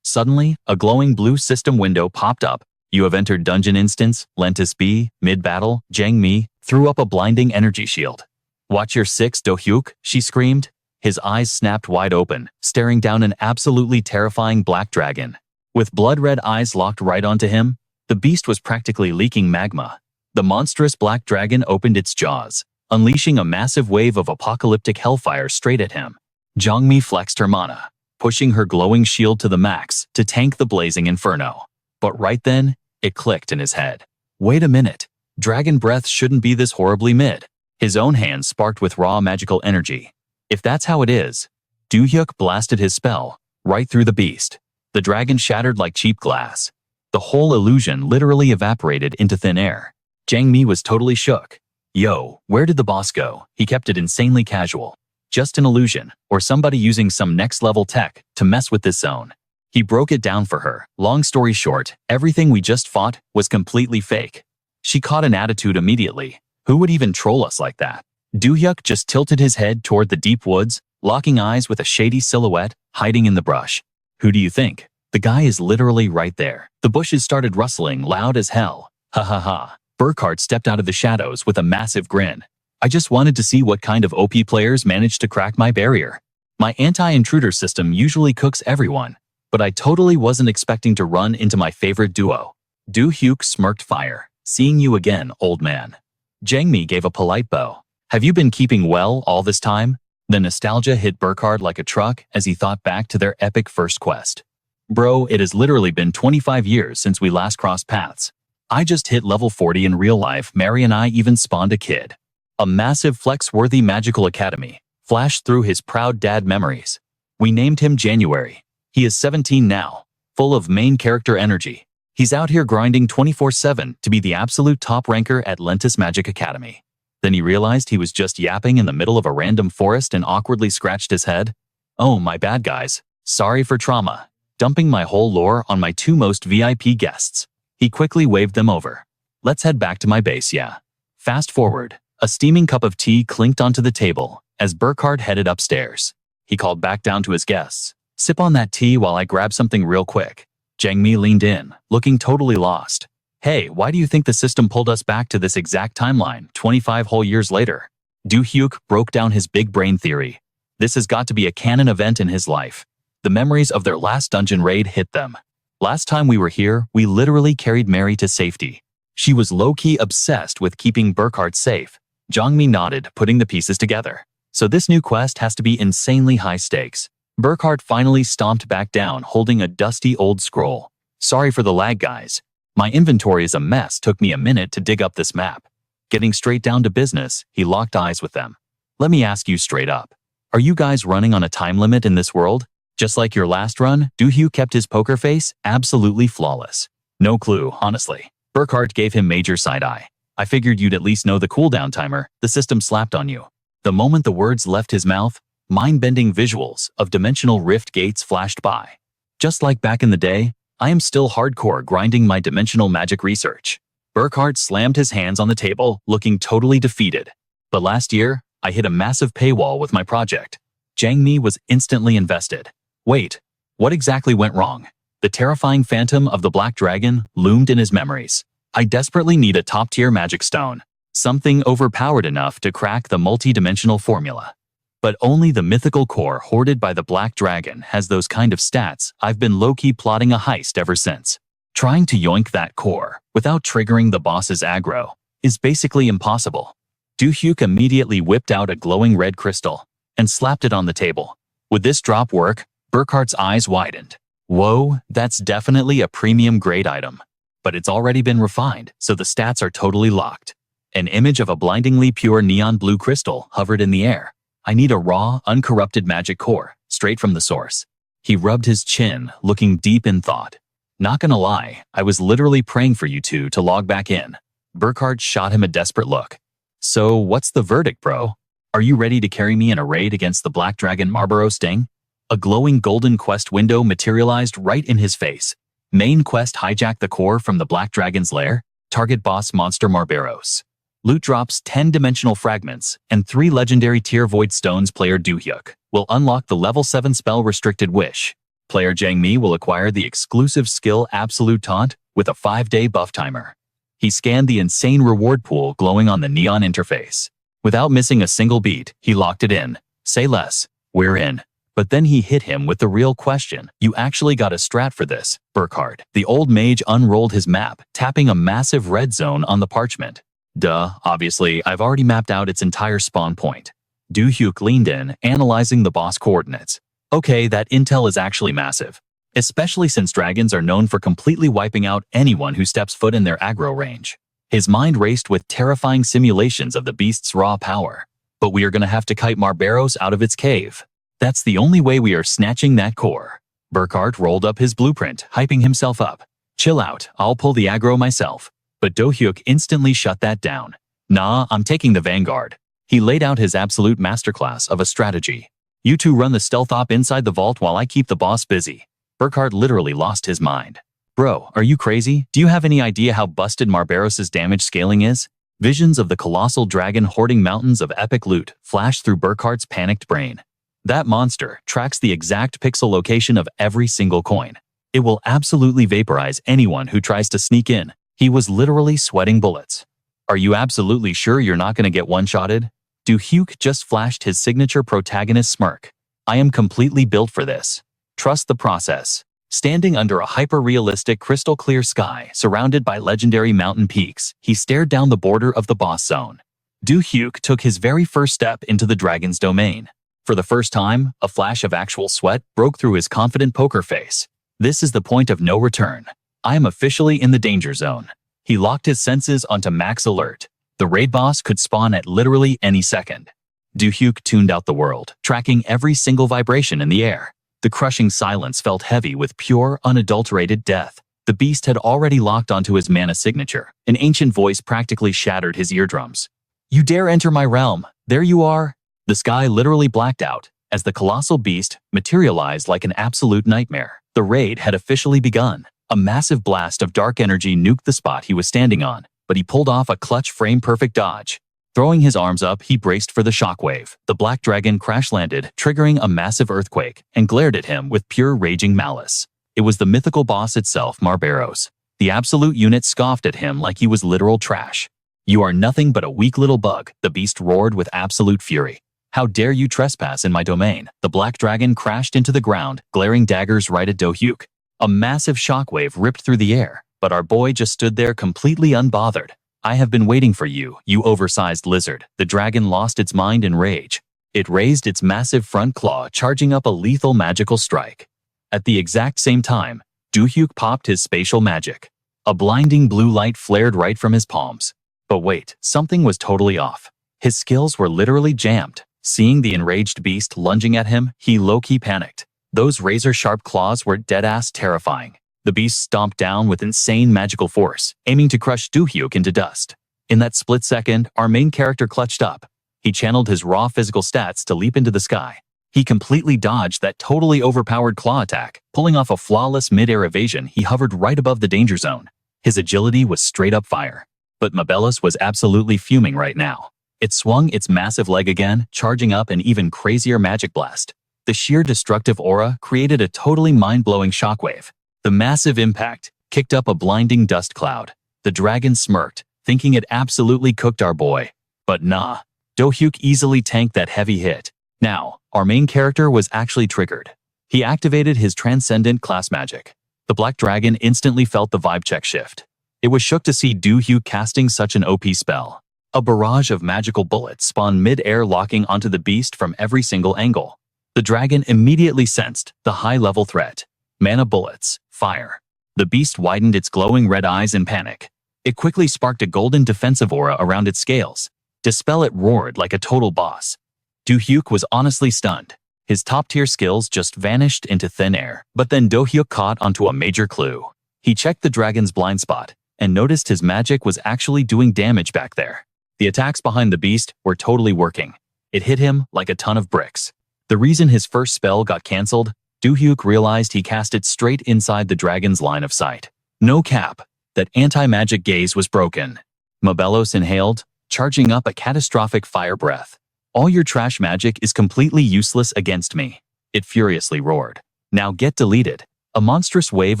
Suddenly, a glowing blue system window popped up. You have entered Dungeon Instance, Lentis B, mid-battle, Jang Mi, threw up a blinding energy shield. Watch your 6, Do-hyuk, she screamed. His eyes snapped wide open, staring down an absolutely terrifying black dragon. With blood-red eyes locked right onto him, the beast was practically leaking magma. The monstrous black dragon opened its jaws, unleashing a massive wave of apocalyptic hellfire straight at him. Jang Mi flexed her mana, pushing her glowing shield to the max to tank the blazing inferno. But right then, it clicked in his head. Wait a minute. Dragon breath shouldn't be this horribly mid. His own hand sparked with raw magical energy. If that's how it is, Do-hyuk blasted his spell right through the beast. The dragon shattered like cheap glass. The whole illusion literally evaporated into thin air. Jang Mi was totally shook. Yo, where did the boss go? He kept it insanely casual. Just an illusion, or somebody using some next-level tech to mess with this zone. He broke it down for her. Long story short, everything we just fought was completely fake. She caught an attitude immediately. Who would even troll us like that? Do-hyuk just tilted his head toward the deep woods, locking eyes with a shady silhouette hiding in the brush. Who do you think? The guy is literally right there. The bushes started rustling loud as hell. Ha ha ha. Burkhardt stepped out of the shadows with a massive grin. I just wanted to see what kind of OP players managed to crack my barrier. My anti-intruder system usually cooks everyone, but I totally wasn't expecting to run into my favorite duo. Do-hyuk smirked fire. Seeing you again, old man. Jang Mi gave a polite bow. Have you been keeping well all this time? The nostalgia hit Burkhardt like a truck as he thought back to their epic first quest. Bro, it has literally been 25 years since we last crossed paths. I just hit level 40 in real life. Mary and I even spawned a kid. A massive flex-worthy magical academy flashed through his proud dad memories. We named him January. He is 17 now, full of main character energy. He's out here grinding 24/7 to be the absolute top ranker at Lentis Magic Academy. Then he realized he was just yapping in the middle of a random forest and awkwardly scratched his head. Oh, my bad guys. Sorry for trauma. Dumping my whole lore on my 2 most VIP guests. He quickly waved them over. Let's head back to my base, yeah. Fast forward. A steaming cup of tea clinked onto the table as Burkhardt headed upstairs. He called back down to his guests. Sip on that tea while I grab something real quick. Jang Mi leaned in, looking totally lost. Hey, why do you think the system pulled us back to this exact timeline 25 whole years later? Do-hyuk broke down his big brain theory. This has got to be a canon event in his life. The memories of their last dungeon raid hit them. Last time we were here, we literally carried Mary to safety. She was low-key obsessed with keeping Burkhardt safe. Jang Mi nodded, putting the pieces together. So this new quest has to be insanely high stakes. Burkhardt finally stomped back down, holding a dusty old scroll. Sorry for the lag, guys. My inventory is a mess. Took me a minute to dig up this map. Getting straight down to business, he locked eyes with them. Let me ask you straight up. Are you guys running on a time limit in this world? Just like your last run, Do-hyuk kept his poker face absolutely flawless. No clue, honestly. Burkhardt gave him major side-eye. I figured you'd at least know the cooldown timer the system slapped on you. The moment the words left his mouth, mind-bending visuals of dimensional rift gates flashed by. Just like back in the day, I am still hardcore grinding my dimensional magic research. Burkhardt slammed his hands on the table, looking totally defeated. But last year, I hit a massive paywall with my project. Jang Mi was instantly invested. Wait, what exactly went wrong? The terrifying phantom of the Black Dragon loomed in his memories. I desperately need a top-tier magic stone. Something overpowered enough to crack the multi-dimensional formula. But only the mythical core hoarded by the Black Dragon has those kind of stats. I've been low-key plotting a heist ever since. Trying to yoink that core without triggering the boss's aggro is basically impossible. Do-hyuk immediately whipped out a glowing red crystal and slapped it on the table. Would this drop work? Burkhart's eyes widened. Whoa, that's definitely a premium grade item. But it's already been refined, so the stats are totally locked. An image of a blindingly pure neon blue crystal hovered in the air. I need a raw, uncorrupted magic core, straight from the source. He rubbed his chin, looking deep in thought. Not gonna lie, I was literally praying for you two to log back in. Burkhart shot him a desperate look. So what's the verdict, bro? Are you ready to carry me in a raid against the Black Dragon Marlboro Sting? A glowing golden quest window materialized right in his face. Main quest: hijack the core from the Black Dragon's lair. Target boss monster Marlboros. Loot drops 10-dimensional fragments and 3 legendary tier void stones. Player Do-hyuk will unlock the level 7 spell restricted wish. Player Jang-mi will acquire the exclusive skill Absolute Taunt with a 5-day buff timer. He scanned the insane reward pool glowing on the neon interface. Without missing a single beat, he locked it in. Say less, we're in. But then he hit him with the real question. You actually got a strat for this, Burkhart. The old mage unrolled his map, tapping a massive red zone on the parchment. Duh, obviously, I've already mapped out its entire spawn point. Do-hyuk leaned in, analyzing the boss coordinates. Okay, that intel is actually massive. Especially since dragons are known for completely wiping out anyone who steps foot in their aggro range. His mind raced with terrifying simulations of the beast's raw power. But we are gonna have to kite Marlboros out of its cave. That's the only way we are snatching that core. Burkhart rolled up his blueprint, hyping himself up. Chill out, I'll pull the aggro myself. But Do-hyuk instantly shut that down. Nah, I'm taking the vanguard. He laid out his absolute masterclass of a strategy. You two run the stealth op inside the vault while I keep the boss busy. Burkhart literally lost his mind. Bro, are you crazy? Do you have any idea how busted Marlboros' damage scaling is? Visions of the colossal dragon hoarding mountains of epic loot flashed through Burkhart's panicked brain. That monster tracks the exact pixel location of every single coin. It will absolutely vaporize anyone who tries to sneak in. He was literally sweating bullets. Are you absolutely sure you're not gonna get one-shotted? Do-hyuk just flashed his signature protagonist smirk. I am completely built for this. Trust the process. Standing under a hyper-realistic crystal-clear sky surrounded by legendary mountain peaks, he stared down the border of the boss zone. Do-hyuk took his very first step into the dragon's domain. For the first time, a flash of actual sweat broke through his confident poker face. This is the point of no return. I am officially in the danger zone. He locked his senses onto max alert. The raid boss could spawn at literally any second. Do-hyuk tuned out the world, tracking every single vibration in the air. The crushing silence felt heavy with pure, unadulterated death. The beast had already locked onto his mana signature. An ancient voice practically shattered his eardrums. You dare enter my realm? There you are. The sky literally blacked out as the colossal beast materialized like an absolute nightmare. The raid had officially begun. A massive blast of dark energy nuked the spot he was standing on, but he pulled off a clutch frame-perfect dodge. Throwing his arms up, he braced for the shockwave. The Black Dragon crash-landed, triggering a massive earthquake, and glared at him with pure raging malice. It was the mythical boss itself, Marlboros. The absolute unit scoffed at him like he was literal trash. You are nothing but a weak little bug, the beast roared with absolute fury. How dare you trespass in my domain? The Black Dragon crashed into the ground, glaring daggers right at Do-hyuk. A massive shockwave ripped through the air, but our boy just stood there completely unbothered. I have been waiting for you, you oversized lizard. The dragon lost its mind in rage. It raised its massive front claw, charging up a lethal magical strike. At the exact same time, Do-hyuk popped his spatial magic. A blinding blue light flared right from his palms. But wait, something was totally off. His skills were literally jammed. Seeing the enraged beast lunging at him, he low-key panicked. Those razor-sharp claws were dead-ass terrifying. The beast stomped down with insane magical force, aiming to crush Do-hyuk into dust. In that split second, our main character clutched up. He channeled his raw physical stats to leap into the sky. He completely dodged that totally overpowered claw attack. Pulling off a flawless mid-air evasion, he hovered right above the danger zone. His agility was straight-up fire. But Marlboros was absolutely fuming right now. It swung its massive leg again, charging up an even crazier magic blast. The sheer destructive aura created a totally mind-blowing shockwave. The massive impact kicked up a blinding dust cloud. The dragon smirked, thinking it absolutely cooked our boy. But nah, Do-hyuk easily tanked that heavy hit. Now, our main character was actually triggered. He activated his transcendent class magic. The Black Dragon instantly felt the vibe check shift. It was shook to see Do-hyuk casting such an OP spell. A barrage of magical bullets spawned mid-air, locking onto the beast from every single angle. The dragon immediately sensed the high-level threat. Mana bullets, fire. The beast widened its glowing red eyes in panic. It quickly sparked a golden defensive aura around its scales. Dispel it roared like a total boss. Do-hyuk was honestly stunned. His top-tier skills just vanished into thin air. But then Do-hyuk caught onto a major clue. He checked the dragon's blind spot and noticed his magic was actually doing damage back there. The attacks behind the beast were totally working. It hit him like a ton of bricks. The reason his first spell got cancelled, Do-hyuk realized he cast it straight inside the dragon's line of sight. No cap. That anti-magic gaze was broken. Mabelos inhaled, charging up a catastrophic fire breath. All your trash magic is completely useless against me. It furiously roared. Now get deleted. A monstrous wave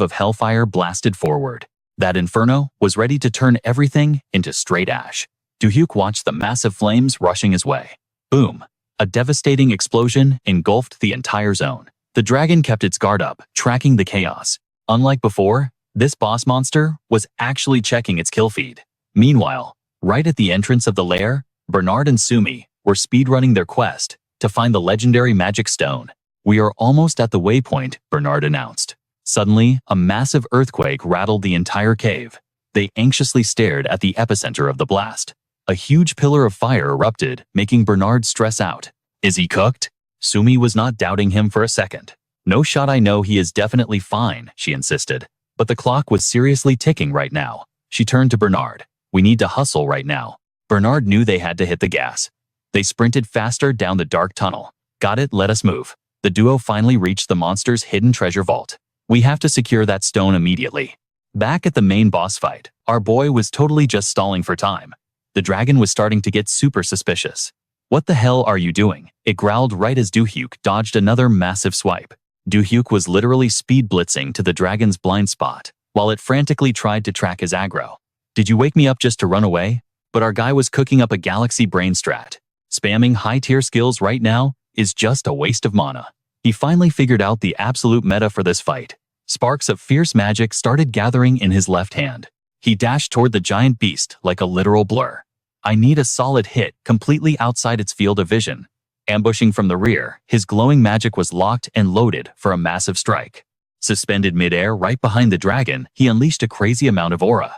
of hellfire blasted forward. That inferno was ready to turn everything into straight ash. Do-hyuk watched the massive flames rushing his way. Boom. A devastating explosion engulfed the entire zone. The dragon kept its guard up, tracking the chaos. Unlike before, this boss monster was actually checking its kill feed. Meanwhile, right at the entrance of the lair, Bernard and Sumi were speedrunning their quest to find the legendary magic stone. We are almost at the waypoint, Bernard announced. Suddenly, a massive earthquake rattled the entire cave. They anxiously stared at the epicenter of the blast. A huge pillar of fire erupted, making Bernard stress out. Is he cooked? Sumi was not doubting him for a second. No shot, I know he is definitely fine, she insisted. But the clock was seriously ticking right now. She turned to Bernard. We need to hustle right now. Bernard knew they had to hit the gas. They sprinted faster down the dark tunnel. Got it, let us move. The duo finally reached the monster's hidden treasure vault. We have to secure that stone immediately. Back at the main boss fight, our boy was totally just stalling for time. The dragon was starting to get super suspicious. What the hell are you doing? It growled right as Do-hyuk dodged another massive swipe. Do-hyuk was literally speed blitzing to the dragon's blind spot, while it frantically tried to track his aggro. Did you wake me up just to run away? But our guy was cooking up a galaxy brain strat. Spamming high-tier skills right now is just a waste of mana. He finally figured out the absolute meta for this fight. Sparks of fierce magic started gathering in his left hand. He dashed toward the giant beast like a literal blur. I need a solid hit completely outside its field of vision. Ambushing from the rear, his glowing magic was locked and loaded for a massive strike. Suspended midair right behind the dragon, he unleashed a crazy amount of aura.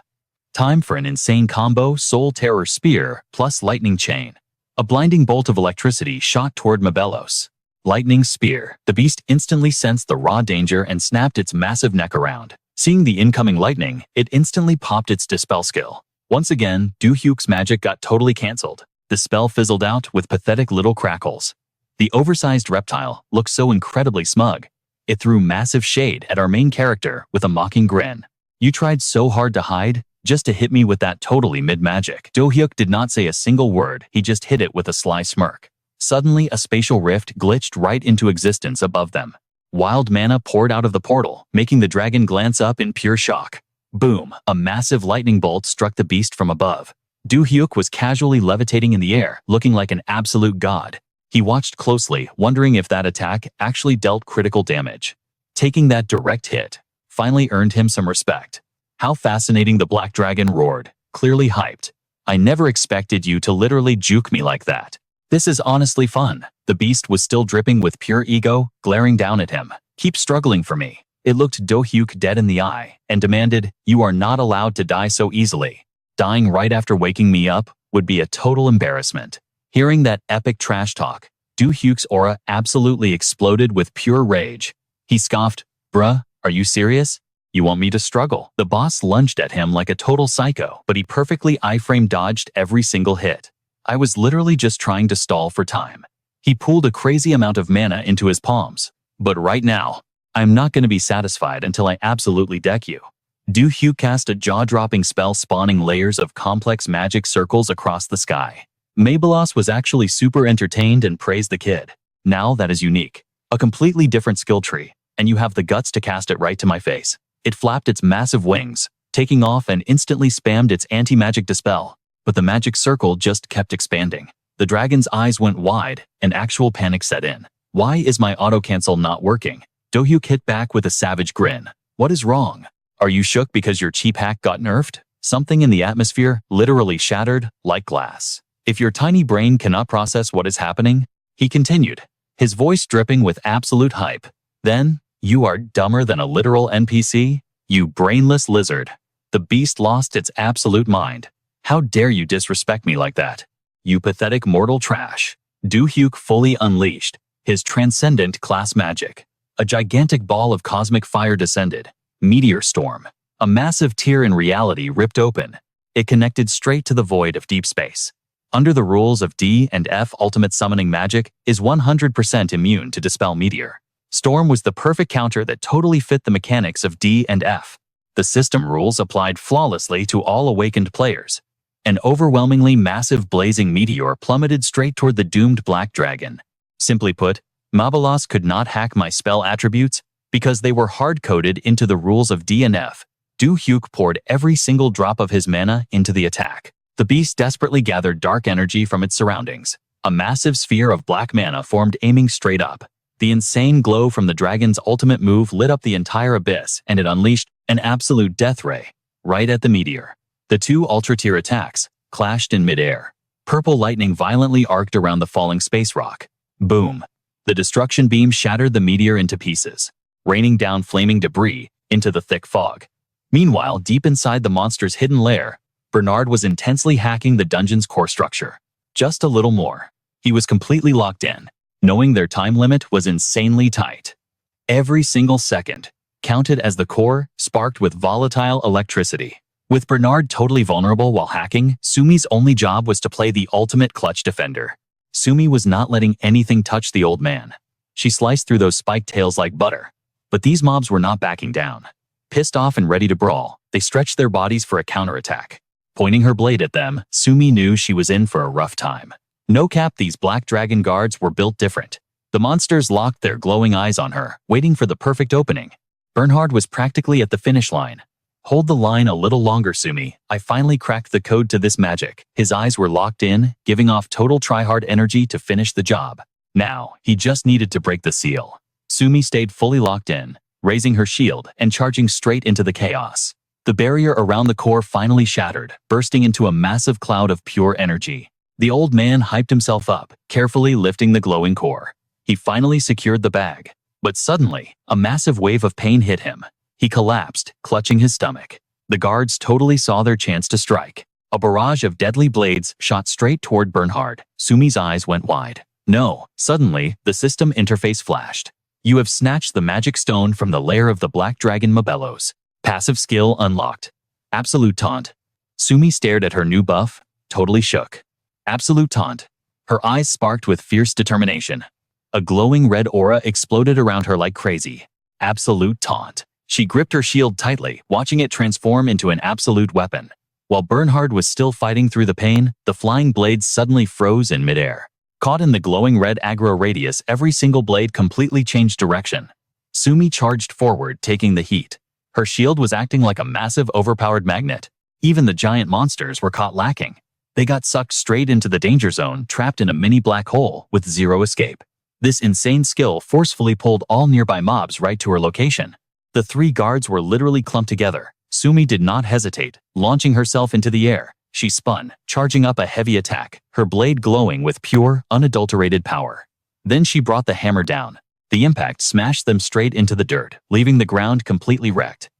Time for an insane combo: Soul Terror Spear plus Lightning Chain. A blinding bolt of electricity shot toward Mabelos. Lightning Spear. The beast instantly sensed the raw danger and snapped its massive neck around. Seeing the incoming lightning, it instantly popped its dispel skill. Once again, Do-hyuk's magic got totally cancelled. The spell fizzled out with pathetic little crackles. The oversized reptile looked so incredibly smug. It threw massive shade at our main character with a mocking grin. You tried so hard to hide, just to hit me with that totally mid-magic. Do-hyuk did not say a single word, he just hit it with a sly smirk. Suddenly, a spatial rift glitched right into existence above them. Wild mana poured out of the portal, making the dragon glance up in pure shock. Boom! A massive lightning bolt struck the beast from above. Do-hyuk was casually levitating in the air, looking like an absolute god. He watched closely, wondering if that attack actually dealt critical damage. Taking that direct hit finally earned him some respect. How fascinating, the black dragon roared, clearly hyped. I never expected you to literally juke me like that. This is honestly fun. The beast was still dripping with pure ego, glaring down at him. Keep struggling for me. It looked Do-hyuk dead in the eye and demanded, you are not allowed to die so easily. Dying right after waking me up would be a total embarrassment. Hearing that epic trash talk, Do-hyuk's aura absolutely exploded with pure rage. He scoffed, bruh, are you serious? You want me to struggle? The boss lunged at him like a total psycho, but he perfectly iframe dodged every single hit. I was literally just trying to stall for time. He pulled a crazy amount of mana into his palms. But right now, I'm not going to be satisfied until I absolutely deck you. Do-hyuk cast a jaw-dropping spell spawning layers of complex magic circles across the sky. Mabelos was actually super entertained and praised the kid. Now that is unique. A completely different skill tree, and you have the guts to cast it right to my face. It flapped its massive wings, taking off, and instantly spammed its anti-magic dispel. But the magic circle just kept expanding. The dragon's eyes went wide, and actual panic set in. Why is my auto-cancel not working? Do-hyuk hit back with a savage grin. What is wrong? Are you shook because your cheap hack got nerfed? Something in the atmosphere literally shattered like glass. If your tiny brain cannot process what is happening, he continued, his voice dripping with absolute hype. Then, "You are dumber than a literal NPC, you brainless lizard." The beast lost its absolute mind. "How dare you disrespect me like that? You pathetic mortal trash." Do-hyuk fully unleashed his transcendent class magic. A gigantic ball of cosmic fire descended. Meteor storm. A massive tear in reality ripped open. It connected straight to the void of deep space. Under the rules of D and F, ultimate summoning magic is 100% immune to dispel meteor. Storm was the perfect counter that totally fit the mechanics of D and F. The system rules applied flawlessly to all awakened players. An overwhelmingly massive blazing meteor plummeted straight toward the doomed Black Dragon. Simply put, Mabalos could not hack my spell attributes because they were hard-coded into the rules of D and F. Do-hyuk poured every single drop of his mana into the attack. The beast desperately gathered dark energy from its surroundings. A massive sphere of black mana formed, aiming straight up. The insane glow from the dragon's ultimate move lit up the entire abyss, and it unleashed an absolute death ray right at the meteor. The two ultra-tier attacks clashed in midair. Purple lightning violently arced around the falling space rock. Boom! The destruction beam shattered the meteor into pieces, raining down flaming debris into the thick fog. Meanwhile, deep inside the monster's hidden lair, Bernard was intensely hacking the dungeon's core structure. Just a little more. He was completely locked in, knowing their time limit was insanely tight. Every single second counted as the core sparked with volatile electricity. With Bernard totally vulnerable while hacking, Sumi's only job was to play the ultimate clutch defender. Sumi was not letting anything touch the old man. She sliced through those spiked tails like butter. But these mobs were not backing down. Pissed off and ready to brawl, they stretched their bodies for a counterattack. Pointing her blade at them, Sumi knew she was in for a rough time. No cap, these Black Dragon guards were built different. The monsters locked their glowing eyes on her, waiting for the perfect opening. Bernhard was practically at the finish line. "Hold the line a little longer, Sumi. I finally cracked the code to this magic." His eyes were locked in, giving off total tryhard energy to finish the job. Now, he just needed to break the seal. Sumi stayed fully locked in, raising her shield and charging straight into the chaos. The barrier around the core finally shattered, bursting into a massive cloud of pure energy. The old man hyped himself up, carefully lifting the glowing core. He finally secured the bag. But suddenly, a massive wave of pain hit him. He collapsed, clutching his stomach. The guards totally saw their chance to strike. A barrage of deadly blades shot straight toward Bernhard. Sumi's eyes went wide. No, suddenly, the system interface flashed. "You have snatched the magic stone from the lair of the Black Dragon Mabelos. Passive skill unlocked. Absolute taunt." Sumi stared at her new buff, totally shook. Absolute taunt. Her eyes sparked with fierce determination. A glowing red aura exploded around her like crazy. Absolute taunt. She gripped her shield tightly, watching it transform into an absolute weapon. While Bernhard was still fighting through the pain, the flying blades suddenly froze in midair. Caught in the glowing red aggro radius, every single blade completely changed direction. Sumi charged forward, taking the heat. Her shield was acting like a massive overpowered magnet. Even the giant monsters were caught lacking. They got sucked straight into the danger zone, trapped in a mini black hole with zero escape. This insane skill forcefully pulled all nearby mobs right to her location. The three guards were literally clumped together. Sumi did not hesitate, launching herself into the air. She spun, charging up a heavy attack, her blade glowing with pure, unadulterated power. Then she brought the hammer down. The impact smashed them straight into the dirt, leaving the ground completely wrecked.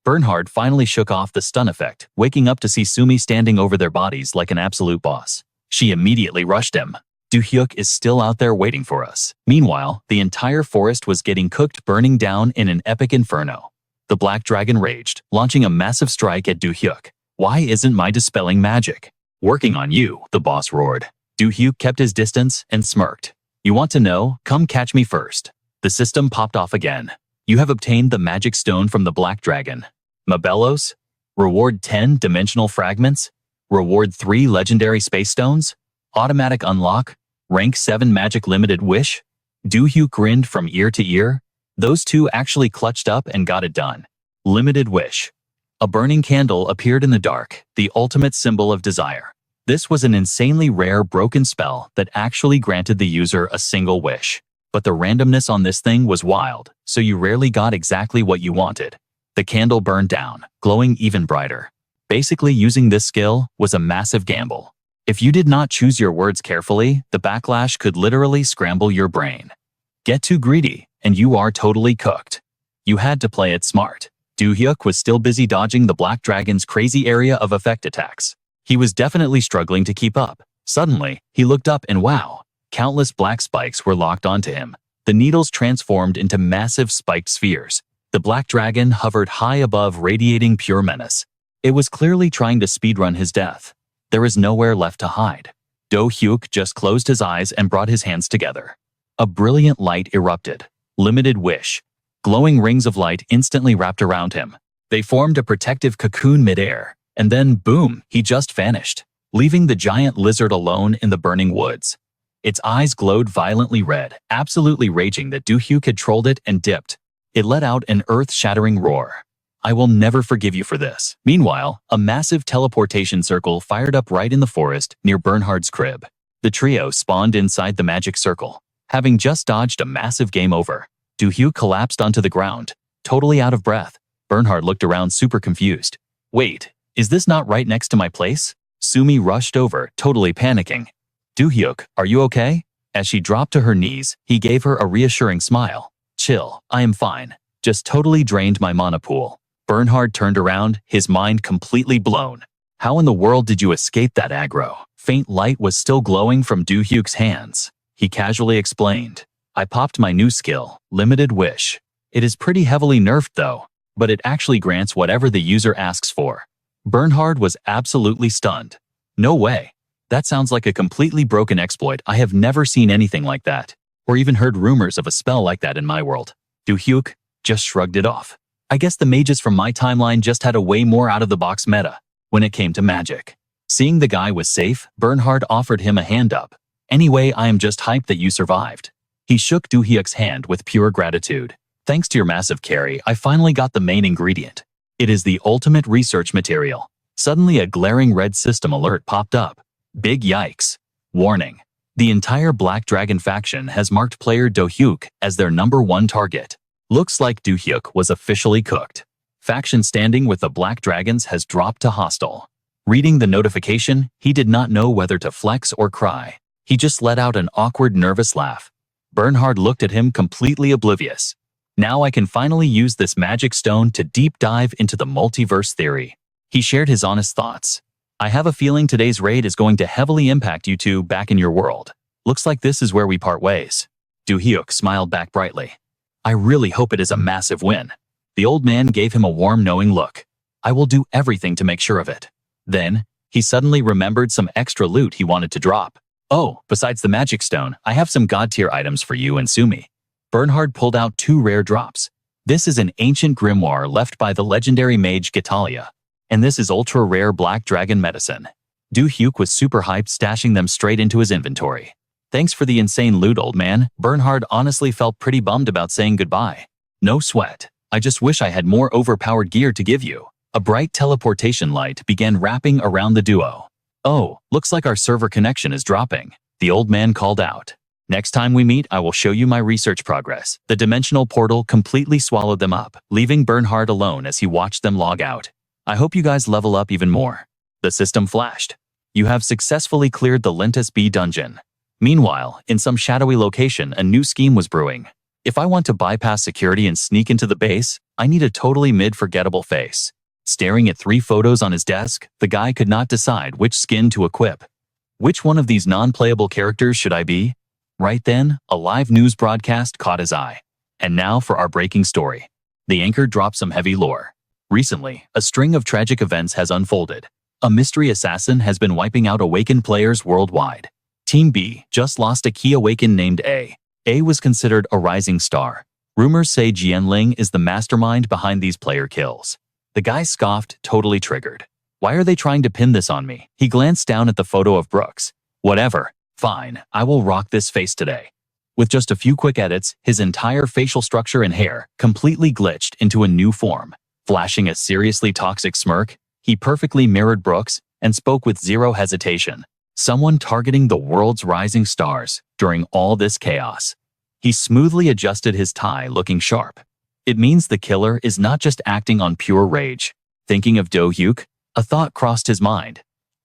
Bernhard finally shook off the stun effect, waking up to see Sumi standing over their bodies like an absolute boss. She immediately rushed him. "Do-hyuk is still out there waiting for us." Meanwhile, the entire forest was getting cooked, burning down in an epic inferno. The Black Dragon raged, launching a massive strike at Do-hyuk. "Why isn't my dispelling magic working on you?" the boss roared. Do-hyuk kept his distance and smirked. "You want to know? Come catch me first." The system popped off again. "You have obtained the magic stone from the Black Dragon. Mabelos? Reward 10 dimensional fragments. Reward 3 legendary space stones. Automatic unlock. Rank 7 magic limited wish." Do-hyuk grinned from ear to ear. Those two actually clutched up and got it done. Limited wish. A burning candle appeared in the dark, the ultimate symbol of desire. This was an insanely rare broken spell that actually granted the user a single wish. But the randomness on this thing was wild, so you rarely got exactly what you wanted. The candle burned down, glowing even brighter. Basically, using this skill was a massive gamble. If you did not choose your words carefully, the backlash could literally scramble your brain. Get too greedy, and you are totally cooked. You had to play it smart. Do-hyuk was still busy dodging the Black Dragon's crazy area of effect attacks. He was definitely struggling to keep up. Suddenly, he looked up and wow, countless black spikes were locked onto him. The needles transformed into massive spiked spheres. The Black Dragon hovered high above, radiating pure menace. It was clearly trying to speedrun his death. There is nowhere left to hide. Do-hyuk just closed his eyes and brought his hands together. A brilliant light erupted. Limited wish. Glowing rings of light instantly wrapped around him. They formed a protective cocoon midair, and then boom, he just vanished, leaving the giant lizard alone in the burning woods. Its eyes glowed violently red, absolutely raging that Do-hyuk had trolled it and dipped. It let out an earth-shattering roar. I will never forgive you for this. Meanwhile, a massive teleportation circle fired up right in the forest near Bernhard's crib. The trio spawned inside the magic circle. Having just dodged a massive game over, Do-hyuk collapsed onto the ground, totally out of breath. Bernhard looked around super confused. Wait, is this not right next to my place? Sumi rushed over, totally panicking. Do-hyuk, are you okay? As she dropped to her knees, he gave her a reassuring smile. Chill, I am fine. Just totally drained my mana pool. Bernhard turned around, his mind completely blown. How in the world did you escape that aggro? Faint light was still glowing from Do-hyuk's hands. He casually explained. I popped my new skill, Limited Wish. It is pretty heavily nerfed though, but it actually grants whatever the user asks for. Bernhard was absolutely stunned. No way. That sounds like a completely broken exploit. I have never seen anything like that, or even heard rumors of a spell like that in my world. Do-hyuk just shrugged it off. I guess the mages from my timeline just had a way more out-of-the-box meta when it came to magic. Seeing the guy was safe, Bernhard offered him a hand up. Anyway, I am just hyped that you survived. He shook Do-hyuk's hand with pure gratitude. Thanks to your massive carry, I finally got the main ingredient. It is the ultimate research material. Suddenly a glaring red system alert popped up. Big yikes. Warning. The entire Black Dragon faction has marked player Do-hyuk as their #1 target. Looks like Do-hyuk was officially cooked. Faction standing with the Black Dragons has dropped to hostile. Reading the notification, he did not know whether to flex or cry. He just let out an awkward, nervous laugh. Bernhard looked at him completely oblivious. Now I can finally use this magic stone to deep dive into the multiverse theory. He shared his honest thoughts. I have a feeling today's raid is going to heavily impact you two back in your world. Looks like this is where we part ways. Do-hyuk smiled back brightly. I really hope it is a massive win. The old man gave him a warm, knowing look. I will do everything to make sure of it. Then, he suddenly remembered some extra loot he wanted to drop. Oh, besides the magic stone, I have some god-tier items for you and Sumi. Bernhard pulled out 2 rare drops. This is an ancient grimoire left by the legendary mage Gitalia, and this is ultra-rare Black Dragon medicine. Do-hyuk was super hyped, stashing them straight into his inventory. Thanks for the insane loot, old man. Bernhard honestly felt pretty bummed about saying goodbye. No sweat. I just wish I had more overpowered gear to give you. A bright teleportation light began wrapping around the duo. Oh, looks like our server connection is dropping, the old man called out. Next time we meet, I will show you my research progress. The dimensional portal completely swallowed them up, leaving Bernhard alone as he watched them log out. I hope you guys level up even more. The system flashed. You have successfully cleared the Lentus B dungeon. Meanwhile, in some shadowy location, a new scheme was brewing. If I want to bypass security and sneak into the base, I need a totally mid-forgettable face. Staring at 3 photos on his desk, the guy could not decide which skin to equip. Which one of these non-playable characters should I be? Right then, a live news broadcast caught his eye. And now for our breaking story. The anchor dropped some heavy lore. Recently, a string of tragic events has unfolded. A mystery assassin has been wiping out awakened players worldwide. Team B just lost a key awakened named A. A was considered a rising star. Rumors say Jianling is the mastermind behind these player kills. The guy scoffed, totally triggered. Why are they trying to pin this on me? He glanced down at the photo of Brooks. Whatever. Fine, I will rock this face today. With just a few quick edits, his entire facial structure and hair completely glitched into a new form. Flashing a seriously toxic smirk, he perfectly mirrored Brooks and spoke with zero hesitation. Someone targeting the world's rising stars during all this chaos. He smoothly adjusted his tie, looking sharp. It means the killer is not just acting on pure rage. Thinking of Do-hyuk, a thought crossed his mind.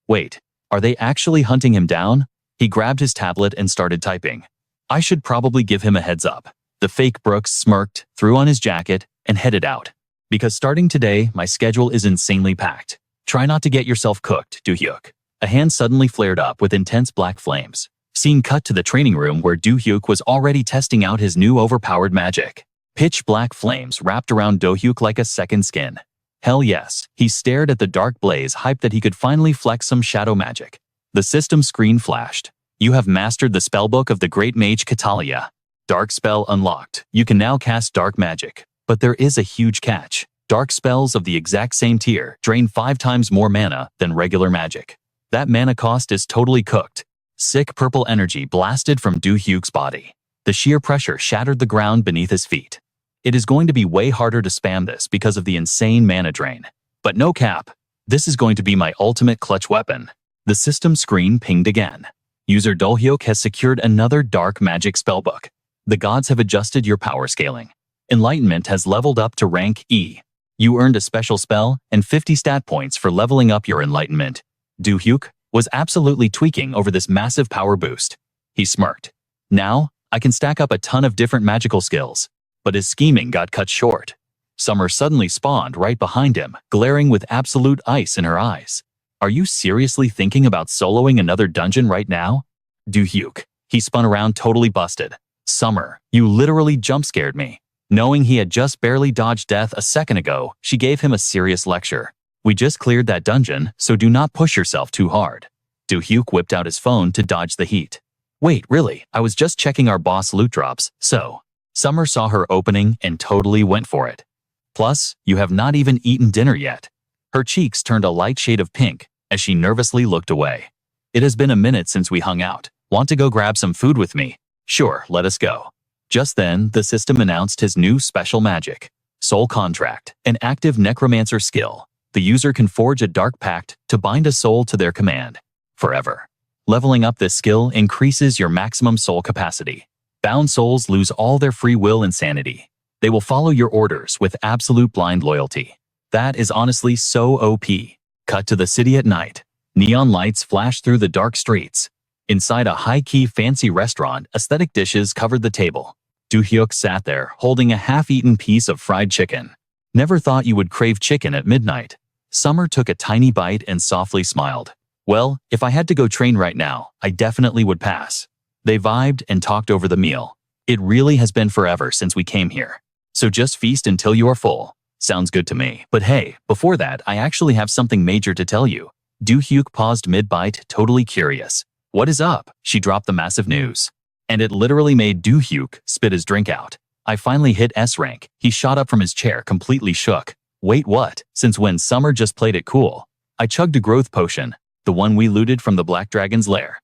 Wait, are they actually hunting him down? He grabbed his tablet and started typing. I should probably give him a heads up. The fake Brooks smirked, threw on his jacket, and headed out. Because starting today, my schedule is insanely packed. Try not to get yourself cooked, Do-hyuk. A hand suddenly flared up with intense black flames. Scene cut to the training room where Do-hyuk was already testing out his new overpowered magic. Pitch black flames wrapped around Do-hyuk like a second skin. Hell yes, he stared at the dark blaze, hyped that he could finally flex some shadow magic. The system screen flashed. You have mastered the spellbook of the great mage Catalia. Dark spell unlocked. You can now cast dark magic. But there is a huge catch. Dark spells of the exact same tier drain 5 times more mana than regular magic. That mana cost is totally cooked. Sick purple energy blasted from Do-hyuk's body. The sheer pressure shattered the ground beneath his feet. It is going to be way harder to spam this because of the insane mana drain. But no cap. This is going to be my ultimate clutch weapon. The system screen pinged again. User Do-hyuk has secured another dark magic spellbook. The gods have adjusted your power scaling. Enlightenment has leveled up to rank E. You earned a special spell and 50 stat points for leveling up your enlightenment. Do-hyuk was absolutely tweaking over this massive power boost. He smirked. Now, I can stack up a ton of different magical skills. But his scheming got cut short. Summer suddenly spawned right behind him, glaring with absolute ice in her eyes. Are you seriously thinking about soloing another dungeon right now? Do-hyuk. He spun around totally busted. Summer, you literally jump-scared me. Knowing he had just barely dodged death a second ago, she gave him a serious lecture. We just cleared that dungeon, so do not push yourself too hard. Do-hyuk whipped out his phone to dodge the heat. Wait, really? I was just checking our boss loot drops, so... Summer saw her opening and totally went for it. Plus, you have not even eaten dinner yet. Her cheeks turned a light shade of pink as she nervously looked away. It has been a minute since we hung out. Want to go grab some food with me? Sure, let us go. Just then, the system announced his new special magic. Soul Contract, an active necromancer skill. The user can forge a dark pact to bind a soul to their command. Forever. Leveling up this skill increases your maximum soul capacity. Bound souls lose all their free will and sanity. They will follow your orders with absolute blind loyalty. That is honestly so OP. Cut to the city at night. Neon lights flash through the dark streets. Inside a high-key fancy restaurant, aesthetic dishes covered the table. Do-hyuk sat there, holding a half-eaten piece of fried chicken. Never thought you would crave chicken at midnight. Summer took a tiny bite and softly smiled. Well, if I had to go train right now, I definitely would pass. They vibed and talked over the meal. It really has been forever since we came here. So just feast until you are full. Sounds good to me. But hey, before that, I actually have something major to tell you. Do-hyuk paused mid-bite, totally curious. What is up? She dropped the massive news. And it literally made Do-hyuk spit his drink out. I finally hit S rank. He shot up from his chair, completely shook. Wait, what? Since when? Summer just played it cool. I chugged a growth potion, the one we looted from the Black Dragon's lair.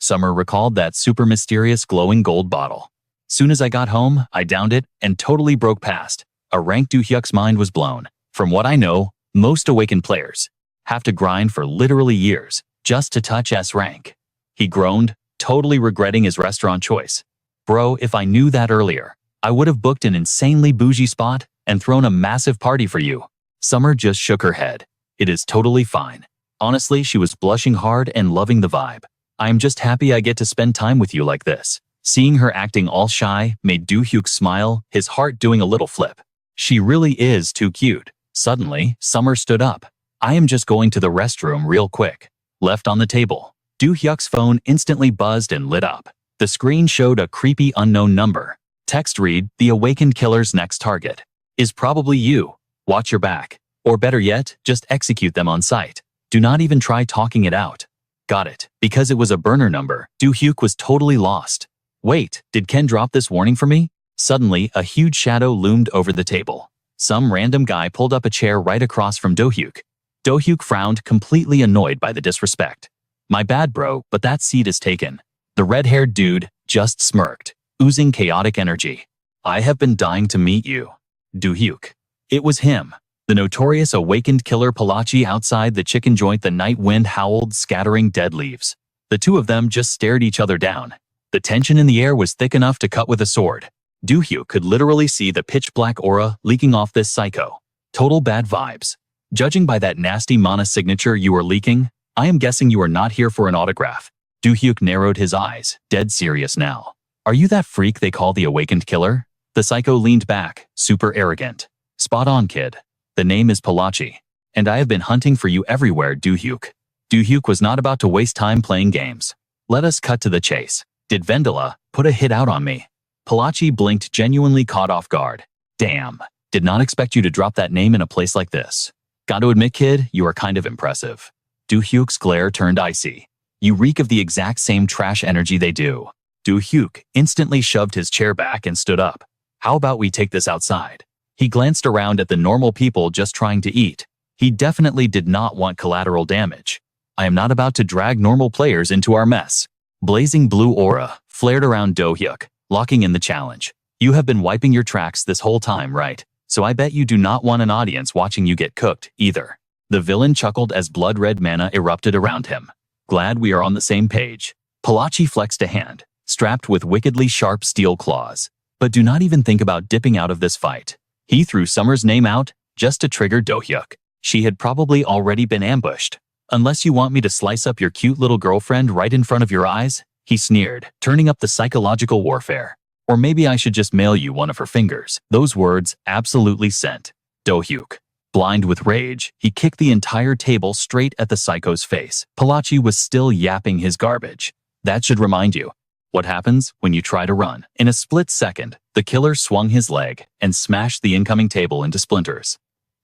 Summer recalled that super mysterious glowing gold bottle. Soon as I got home, I downed it and totally broke past. A rank Do-hyuk's mind was blown. From what I know, most awakened players have to grind for literally years just to touch S rank. He groaned, totally regretting his restaurant choice. Bro, if I knew that earlier, I would have booked an insanely bougie spot and thrown a massive party for you. Summer just shook her head. It is totally fine. Honestly, she was blushing hard and loving the vibe. I am just happy I get to spend time with you like this. Seeing her acting all shy made Do-hyuk smile, his heart doing a little flip. She really is too cute. Suddenly, Summer stood up. I am just going to the restroom real quick. Left on the table. Do-hyuk's phone instantly buzzed and lit up. The screen showed a creepy unknown number. Text read, the awakened killer's next target is probably you. Watch your back. Or better yet, just execute them on sight. Do not even try talking it out. Got it. Because it was a burner number, Do-hyuk was totally lost. Wait, did Ken drop this warning for me? Suddenly, a huge shadow loomed over the table. Some random guy pulled up a chair right across from Do-hyuk. Do-hyuk frowned, completely annoyed by the disrespect. My bad, bro, but that seat is taken. The red-haired dude just smirked, oozing chaotic energy. I have been dying to meet you. Do-hyuk. It was him. The notorious awakened killer Palachi outside the chicken joint. The night wind howled, scattering dead leaves. The two of them just stared each other down. The tension in the air was thick enough to cut with a sword. Do-hyuk could literally see the pitch-black aura leaking off this psycho. Total bad vibes. Judging by that nasty mana signature you are leaking, I am guessing you are not here for an autograph. Do-hyuk narrowed his eyes, dead serious now. Are you that freak they call the awakened killer? The psycho leaned back, super arrogant. Spot on, kid. The name is Palachi, and I have been hunting for you everywhere, Do-hyuk. Do-hyuk was not about to waste time playing games. Let us cut to the chase. Did Vendela put a hit out on me? Palachi blinked, genuinely caught off guard. Damn, did not expect you to drop that name in a place like this. Gotta admit, kid, you are kind of impressive. Do-hyuk's glare turned icy. You reek of the exact same trash energy they do. Do-hyuk instantly shoved his chair back and stood up. How about we take this outside? He glanced around at the normal people just trying to eat. He definitely did not want collateral damage. I am not about to drag normal players into our mess. Blazing blue aura flared around Do-hyuk, locking in the challenge. You have been wiping your tracks this whole time, right? So I bet you do not want an audience watching you get cooked, either. The villain chuckled as blood-red mana erupted around him. Glad we are on the same page. Palachi flexed a hand, strapped with wickedly sharp steel claws. But do not even think about dipping out of this fight. He threw Summer's name out, just to trigger Do-hyuk. She had probably already been ambushed. Unless you want me to slice up your cute little girlfriend right in front of your eyes, he sneered, turning up the psychological warfare. Or maybe I should just mail you one of her fingers. Those words absolutely sent Do-hyuk. Blind with rage, he kicked the entire table straight at the psycho's face. Palachi was still yapping his garbage. That should remind you. What happens when you try to run? In a split second, the killer swung his leg and smashed the incoming table into splinters.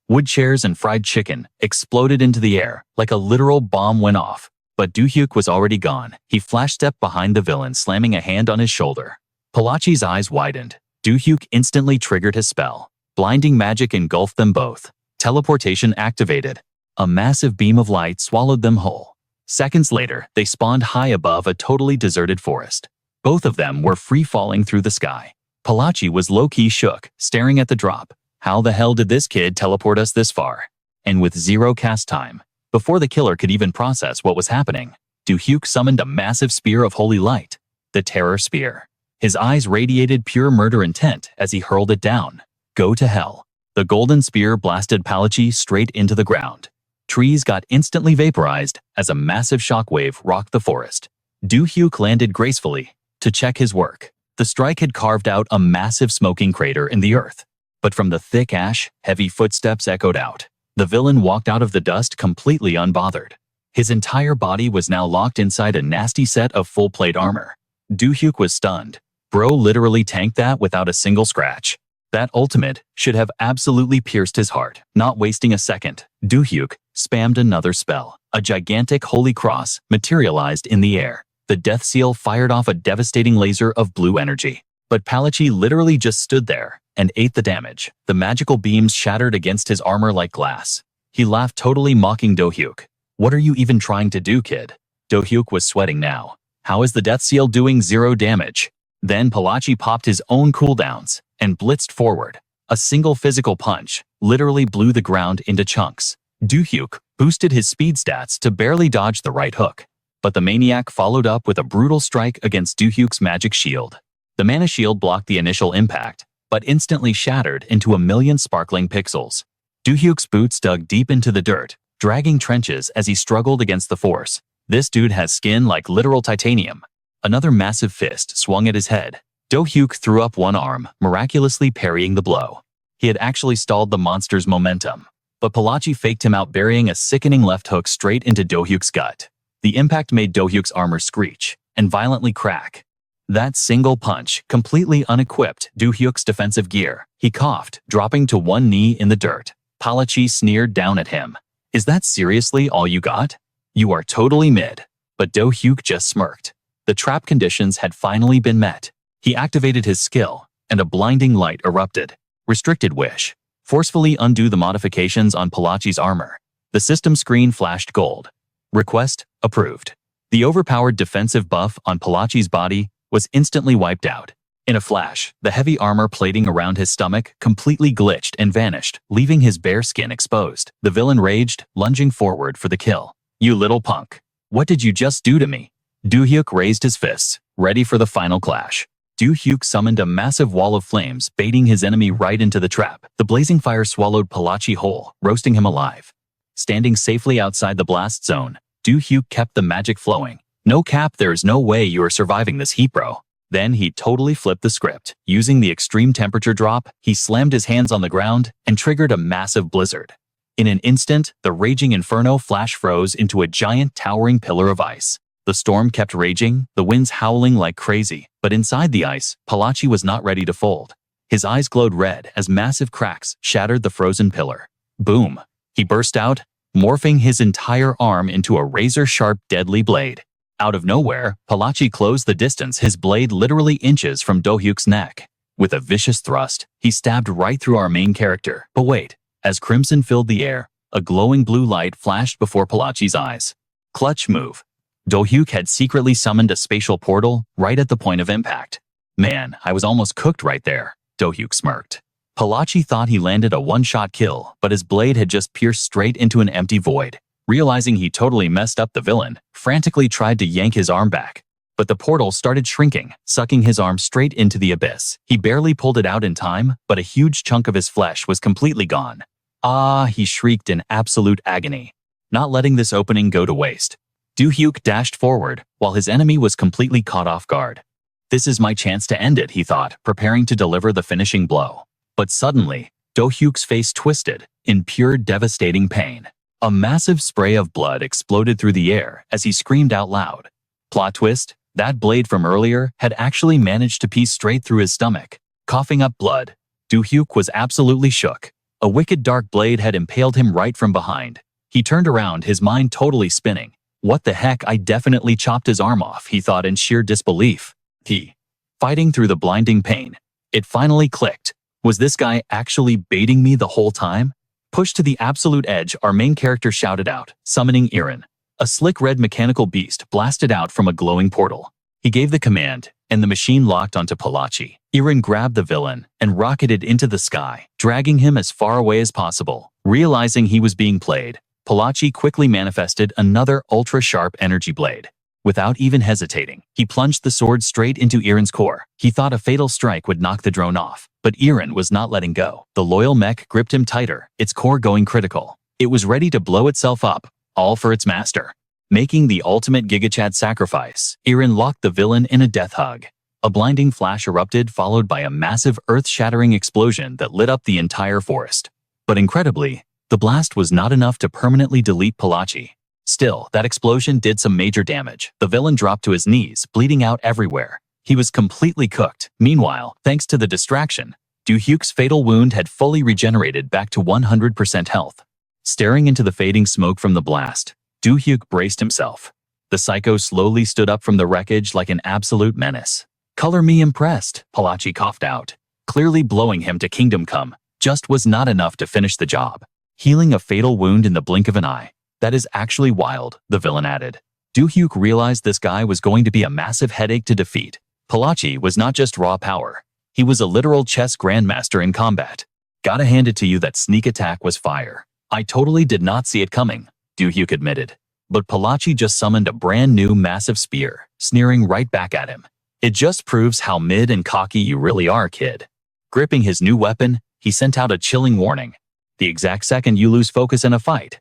Wood chairs and fried chicken exploded into the air like a literal bomb went off. But Do-hyuk was already gone. He flash-stepped behind the villain, slamming a hand on his shoulder. Palachi's eyes widened. Do-hyuk instantly triggered his spell. Blinding magic engulfed them both. Teleportation activated. A massive beam of light swallowed them whole. Seconds later, they spawned high above a totally deserted forest. Both of them were free-falling through the sky. Palachi was low-key shook, staring at the drop. How the hell did this kid teleport us this far? And with zero cast time, before the killer could even process what was happening, Do-hyuk summoned a massive spear of holy light, the Terror Spear. His eyes radiated pure murder intent as he hurled it down. Go to hell. The golden spear blasted Palachi straight into the ground. Trees got instantly vaporized as a massive shockwave rocked the forest. Do-hyuk landed gracefully to check his work. The strike had carved out a massive smoking crater in the earth. But from the thick ash, heavy footsteps echoed out. The villain walked out of the dust completely unbothered. His entire body was now locked inside a nasty set of full-plate armor. Do-hyuk was stunned. Bro literally tanked that without a single scratch. That ultimate should have absolutely pierced his heart. Not wasting a second, Do-hyuk spammed another spell. A gigantic holy cross materialized in the air. The death seal fired off a devastating laser of blue energy. But Palachi literally just stood there and ate the damage. The magical beams shattered against his armor like glass. He laughed, totally mocking Do-hyuk. What are you even trying to do, kid? Do-hyuk was sweating now. How is the death seal doing 0 damage? Then Palachi popped his own cooldowns and blitzed forward. A single physical punch literally blew the ground into chunks. Do-hyuk boosted his speed stats to barely dodge the right hook. But the maniac followed up with a brutal strike against Do-hyuk's magic shield. The mana shield blocked the initial impact, but instantly shattered into a million sparkling pixels. Do-hyuk's boots dug deep into the dirt, dragging trenches as he struggled against the force. This dude has skin like literal titanium. Another massive fist swung at his head. Do-hyuk threw up one arm, miraculously parrying the blow. He had actually stalled the monster's momentum. But Palachi faked him out, burying a sickening left hook straight into Do-hyuk's gut. The impact made Do-hyuk's armor screech and violently crack. That single punch completely unequipped Do-hyuk's defensive gear. He coughed, dropping to one knee in the dirt. Palachi sneered down at him. Is that seriously all you got? You are totally mid. But Do-hyuk just smirked. The trap conditions had finally been met. He activated his skill, and a blinding light erupted. Restricted wish. Forcefully undo the modifications on Palachi's armor. The system screen flashed gold. Request approved. The overpowered defensive buff on Palachi's body was instantly wiped out. In a flash, the heavy armor plating around his stomach completely glitched and vanished, leaving his bare skin exposed. The villain raged, lunging forward for the kill. You little punk. What did you just do to me? Do-hyuk raised his fists, ready for the final clash. Do-hyuk summoned a massive wall of flames, baiting his enemy right into the trap. The blazing fire swallowed Palachi whole, roasting him alive. Standing safely outside the blast zone, Do-hyuk kept the magic flowing. No cap, there is no way you are surviving this heat, bro. Then he totally flipped the script. Using the extreme temperature drop, he slammed his hands on the ground and triggered a massive blizzard. In an instant, the raging inferno flash froze into a giant towering pillar of ice. The storm kept raging, the winds howling like crazy, but inside the ice, Palachi was not ready to fold. His eyes glowed red as massive cracks shattered the frozen pillar. Boom! He burst out, morphing his entire arm into a razor-sharp, deadly blade. Out of nowhere, Palachi closed the distance, his blade literally inches from Do-hyuk's neck. With a vicious thrust, he stabbed right through our main character. But wait, as crimson filled the air, a glowing blue light flashed before Palachi's eyes. Clutch move. Do-hyuk had secretly summoned a spatial portal right at the point of impact. Man, I was almost cooked right there, Do-hyuk smirked. Palachi thought he landed a one-shot kill, but his blade had just pierced straight into an empty void. Realizing he totally messed up, the villain frantically tried to yank his arm back. But the portal started shrinking, sucking his arm straight into the abyss. He barely pulled it out in time, but a huge chunk of his flesh was completely gone. Ah, he shrieked in absolute agony. Not letting this opening go to waste, Do-hyuk dashed forward, while his enemy was completely caught off guard. This is my chance to end it, he thought, preparing to deliver the finishing blow. But suddenly, Do-hyuk's face twisted in pure devastating pain. A massive spray of blood exploded through the air as he screamed out loud. Plot twist, that blade from earlier had actually managed to pierce straight through his stomach. Coughing up blood, Do-hyuk was absolutely shook. A wicked dark blade had impaled him right from behind. He turned around, his mind totally spinning. What the heck, I definitely chopped his arm off, he thought in sheer disbelief. Fighting through the blinding pain, it finally clicked. Was this guy actually baiting me the whole time? Pushed to the absolute edge, our main character shouted out, summoning Irin. A slick red mechanical beast blasted out from a glowing portal. He gave the command, and the machine locked onto Palachi. Irin grabbed the villain and rocketed into the sky, dragging him as far away as possible. Realizing he was being played, Palachi quickly manifested another ultra-sharp energy blade. Without even hesitating, he plunged the sword straight into Irin's core. He thought a fatal strike would knock the drone off, but Irin was not letting go. The loyal mech gripped him tighter, its core going critical. It was ready to blow itself up, all for its master. Making the ultimate GigaChad sacrifice, Irin locked the villain in a death hug. A blinding flash erupted, followed by a massive earth-shattering explosion that lit up the entire forest. But incredibly, the blast was not enough to permanently delete Palachi. Still, that explosion did some major damage. The villain dropped to his knees, bleeding out everywhere. He was completely cooked. Meanwhile, thanks to the distraction, Do-hyuk's fatal wound had fully regenerated back to 100% health. Staring into the fading smoke from the blast, Do-hyuk braced himself. The psycho slowly stood up from the wreckage like an absolute menace. "Color me impressed," Palachi coughed out. Clearly blowing him to kingdom come just was not enough to finish the job. Healing a fatal wound in the blink of an eye. That is actually wild, the villain added. Do-hyuk realized this guy was going to be a massive headache to defeat. Palachi was not just raw power. He was a literal chess grandmaster in combat. Gotta hand it to you, that sneak attack was fire. I totally did not see it coming, Do-hyuk admitted. But Palachi just summoned a brand new massive spear, sneering right back at him. It just proves how mid and cocky you really are, kid. Gripping his new weapon, he sent out a chilling warning. The exact second you lose focus in a fight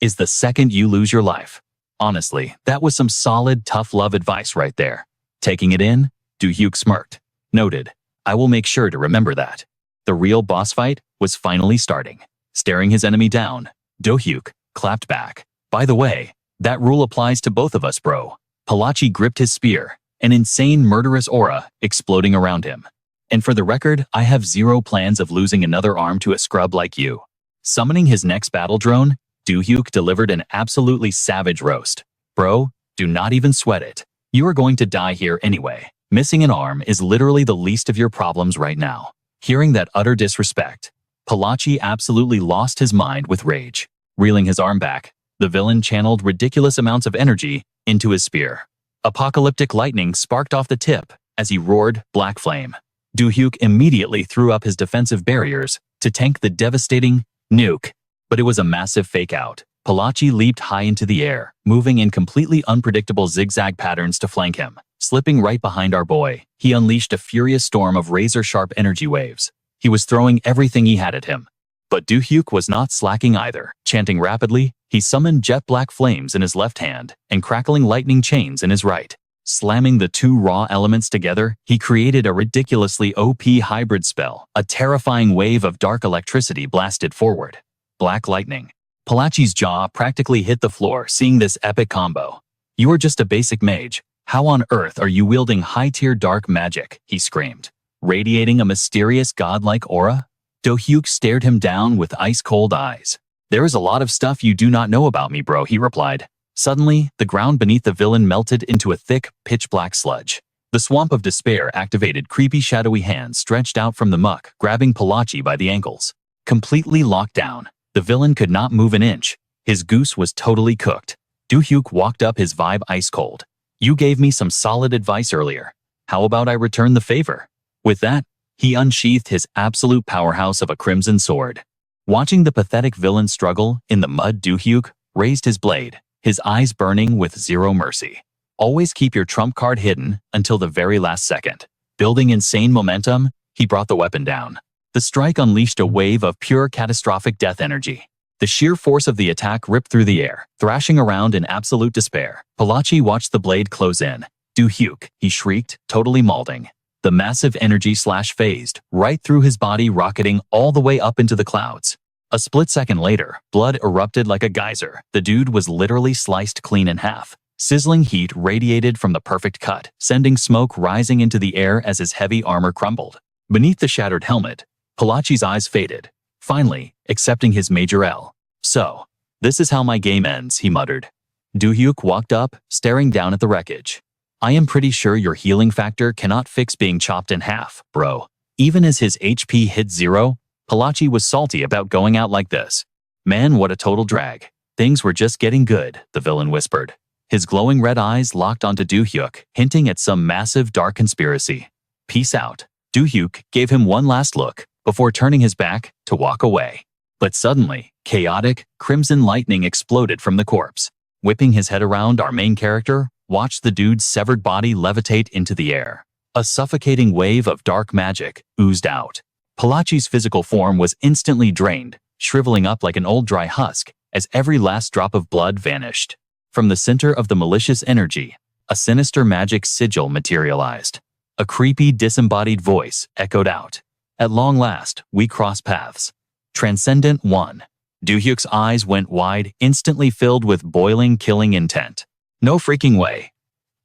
is the second you lose your life. Honestly, that was some solid, tough love advice right there. Taking it in, Do-hyuk smirked. Noted. I will make sure to remember that. The real boss fight was finally starting. Staring his enemy down, Do-hyuk clapped back. By the way, that rule applies to both of us, bro. Palachi gripped his spear, an insane murderous aura exploding around him. And for the record, I have zero plans of losing another arm to a scrub like you. Summoning his next battle drone, Do-hyuk delivered an absolutely savage roast. Bro, do not even sweat it. You are going to die here anyway. Missing an arm is literally the least of your problems right now. Hearing that utter disrespect, Palachi absolutely lost his mind with rage. Reeling his arm back, the villain channeled ridiculous amounts of energy into his spear. Apocalyptic lightning sparked off the tip as he roared black flame. Do-hyuk immediately threw up his defensive barriers to tank the devastating nuke. But it was a massive fake-out. Palachi leaped high into the air, moving in completely unpredictable zigzag patterns to flank him. Slipping right behind our boy, he unleashed a furious storm of razor-sharp energy waves. He was throwing everything he had at him. But Do-hyuk was not slacking either. Chanting rapidly, he summoned jet black flames in his left hand and crackling lightning chains in his right. Slamming the two raw elements together, he created a ridiculously OP hybrid spell. A terrifying wave of dark electricity blasted forward. Black lightning. Palachi's jaw practically hit the floor seeing this epic combo. "You are just a basic mage. How on earth are you wielding high-tier dark magic?" he screamed, radiating a mysterious godlike aura. Do-hyuk stared him down with ice-cold eyes. "There is a lot of stuff you do not know about me, bro," he replied. Suddenly, the ground beneath the villain melted into a thick, pitch-black sludge. The swamp of despair activated creepy shadowy hands stretched out from the muck, grabbing Palachi by the ankles. Completely locked down, the villain could not move an inch. His goose was totally cooked. Do-hyuk walked up his vibe ice-cold. "You gave me some solid advice earlier. How about I return the favor?" With that, he unsheathed his absolute powerhouse of a crimson sword. Watching the pathetic villain struggle in the mud, Do-hyuk raised his blade, his eyes burning with zero mercy. Always keep your trump card hidden until the very last second. Building insane momentum, he brought the weapon down. The strike unleashed a wave of pure catastrophic death energy. The sheer force of the attack ripped through the air, thrashing around in absolute despair. Palachi watched the blade close in. "Do-hyuk," he shrieked, totally mauling. The massive energy slash phased right through his body, rocketing all the way up into the clouds. A split second later, blood erupted like a geyser. The dude was literally sliced clean in half. Sizzling heat radiated from the perfect cut, sending smoke rising into the air as his heavy armor crumbled. Beneath the shattered helmet, Palachi's eyes faded, finally accepting his major L. "So, this is how my game ends," he muttered. Do-hyuk walked up, staring down at the wreckage. "I am pretty sure your healing factor cannot fix being chopped in half, bro." Even as his HP hit zero, Palachi was salty about going out like this. "Man, what a total drag. Things were just getting good," the villain whispered. His glowing red eyes locked onto Do-hyuk, hinting at some massive dark conspiracy. "Peace out." Do-hyuk gave him one last look before turning his back to walk away. But suddenly, chaotic, crimson lightning exploded from the corpse. Whipping his head around, our main character watched the dude's severed body levitate into the air. A suffocating wave of dark magic oozed out. Palachi's physical form was instantly drained, shriveling up like an old dry husk as every last drop of blood vanished. From the center of the malicious energy, a sinister magic sigil materialized. A creepy, disembodied voice echoed out. "At long last, we cross paths. Transcendent One." Do-hyuk's eyes went wide, instantly filled with boiling, killing intent. "No freaking way.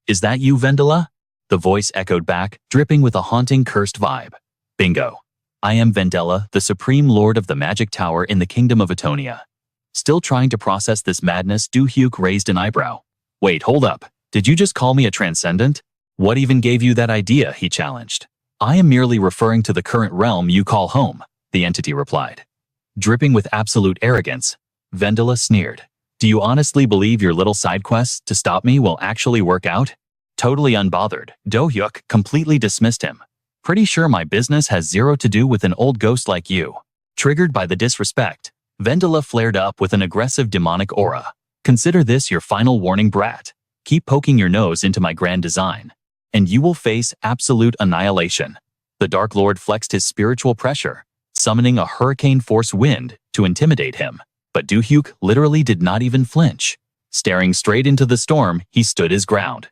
Is that you, Vendela?" The voice echoed back, dripping with a haunting, cursed vibe. "Bingo. I am Vendela, the Supreme Lord of the Magic Tower in the Kingdom of Etonia." Still trying to process this madness, Do-hyuk raised an eyebrow. "Wait, hold up. Did you just call me a transcendent? What even gave you that idea?" he challenged. "I am merely referring to the current realm you call home," the entity replied. Dripping with absolute arrogance, Vendela sneered. "Do you honestly believe your little side quests to stop me will actually work out?" Totally unbothered, Do-hyuk completely dismissed him. "Pretty sure my business has zero to do with an old ghost like you." Triggered by the disrespect, Vendela flared up with an aggressive demonic aura. "Consider this your final warning, brat. Keep poking your nose into my grand design, and you will face absolute annihilation." The Dark Lord flexed his spiritual pressure, summoning a hurricane-force wind to intimidate him. But Do-hyuk literally did not even flinch. Staring straight into the storm, he stood his ground.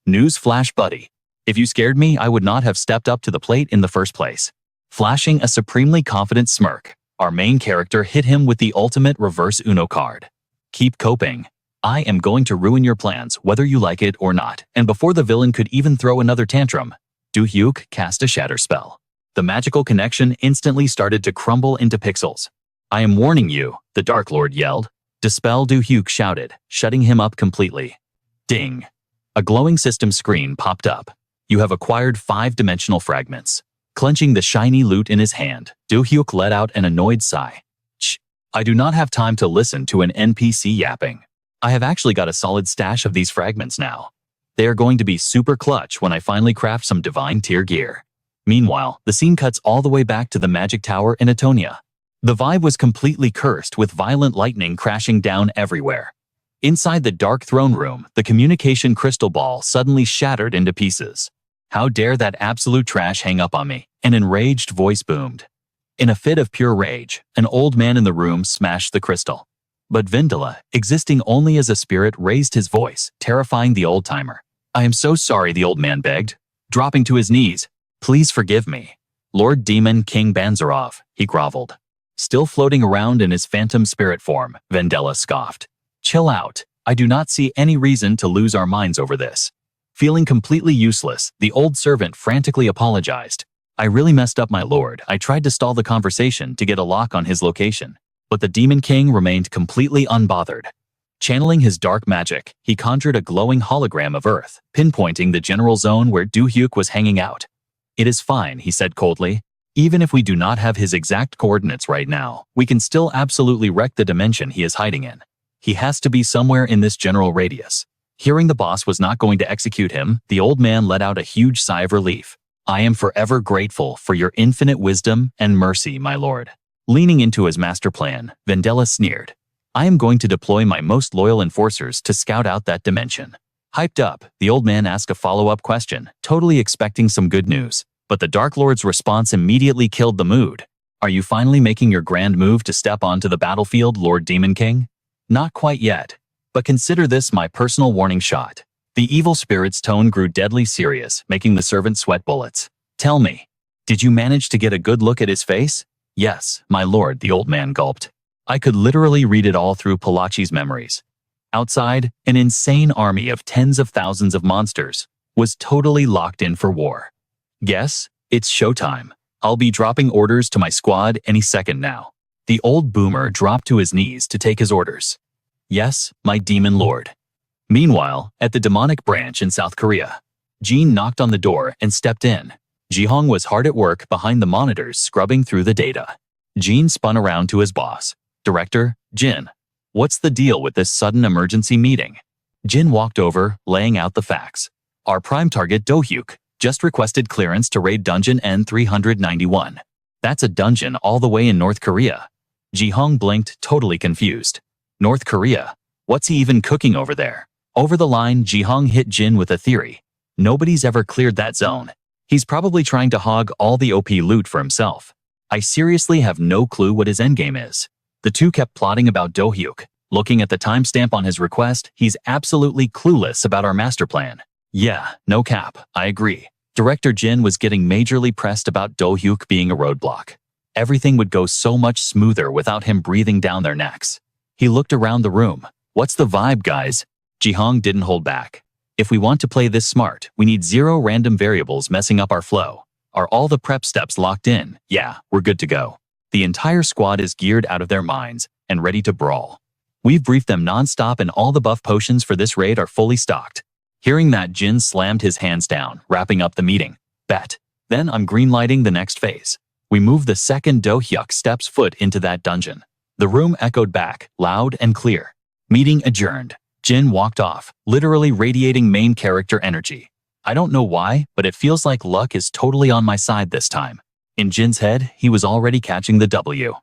"News flash, buddy. If you scared me, I would not have stepped up to the plate in the first place." Flashing a supremely confident smirk, our main character hit him with the ultimate reverse Uno card. "Keep coping. I am going to ruin your plans whether you like it or not." And before the villain could even throw another tantrum, Do-hyuk cast a shatter spell. The magical connection instantly started to crumble into pixels. "I am warning you," the Dark Lord yelled. "Dispel," Do-hyuk shouted, shutting him up completely. Ding. A glowing system screen popped up. "You have acquired 5-dimensional fragments." Clenching the shiny loot in his hand, Do-hyuk let out an annoyed sigh. "Shh, I do not have time to listen to an NPC yapping. I have actually got a solid stash of these fragments now. They are going to be super clutch when I finally craft some divine tier gear." Meanwhile, the scene cuts all the way back to the Magic Tower in Etonia. The vibe was completely cursed with violent lightning crashing down everywhere. Inside the dark throne room, the communication crystal ball suddenly shattered into pieces. "How dare that absolute trash hang up on me?" An enraged voice boomed. In a fit of pure rage, an old man in the room smashed the crystal. But Vendela, existing only as a spirit, raised his voice, terrifying the old-timer. I am so sorry, the old man begged, dropping to his knees. Please forgive me. Lord Demon King Banzarov, he groveled. Still floating around in his phantom spirit form, Vendela scoffed. Chill out. I do not see any reason to lose our minds over this. Feeling completely useless, the old servant frantically apologized. I really messed up, my lord. I tried to stall the conversation to get a lock on his location, but the Demon King remained completely unbothered. Channeling his dark magic, he conjured a glowing hologram of Earth, pinpointing the general zone where Do-hyuk was hanging out. It is fine, he said coldly. Even if we do not have his exact coordinates right now, we can still absolutely wreck the dimension he is hiding in. He has to be somewhere in this general radius. Hearing the boss was not going to execute him, the old man let out a huge sigh of relief. I am forever grateful for your infinite wisdom and mercy, my lord. Leaning into his master plan, Vendela sneered. I am going to deploy my most loyal enforcers to scout out that dimension. Hyped up, the old man asked a follow-up question, totally expecting some good news. But the Dark Lord's response immediately killed the mood. Are you finally making your grand move to step onto the battlefield, Lord Demon King? Not quite yet. But consider this my personal warning shot. The evil spirit's tone grew deadly serious, making the servant sweat bullets. Tell me, did you manage to get a good look at his face? Yes, my lord, the old man gulped. I could literally read it all through Palachi's memories. Outside, an insane army of tens of thousands of monsters was totally locked in for war. Guess, it's showtime. I'll be dropping orders to my squad any second now. The old boomer dropped to his knees to take his orders. Yes, my demon lord. Meanwhile, at the demonic branch in South Korea, Jin knocked on the door and stepped in. Ji-hong was hard at work behind the monitors scrubbing through the data. Jin spun around to his boss. Director, Jin. What's the deal with this sudden emergency meeting? Jin walked over, laying out the facts. Our prime target, Do-hyuk, just requested clearance to raid dungeon N391. That's a dungeon all the way in North Korea. Ji-hong blinked, totally confused. North Korea? What's he even cooking over there? Over the line, Ji-hong hit Jin with a theory. Nobody's ever cleared that zone. He's probably trying to hog all the OP loot for himself. I seriously have no clue what his endgame is. The two kept plotting about Do-hyuk. Looking at the timestamp on his request, he's absolutely clueless about our master plan. Yeah, no cap, I agree. Director Jin was getting majorly pressed about Do-hyuk being a roadblock. Everything would go so much smoother without him breathing down their necks. He looked around the room. What's the vibe, guys? Ji-hong didn't hold back. If we want to play this smart, we need 0 random variables messing up our flow. Are all the prep steps locked in? Yeah, we're good to go. The entire squad is geared out of their minds and ready to brawl. We've briefed them non-stop and all the buff potions for this raid are fully stocked. Hearing that, Jin slammed his hands down, wrapping up the meeting. Bet. Then I'm greenlighting the next phase. We move the second Do-hyuk steps foot into that dungeon. The room echoed back, loud and clear. Meeting adjourned. Jin walked off, literally radiating main character energy. I don't know why, but it feels like luck is totally on my side this time. In Jin's head, he was already catching the W.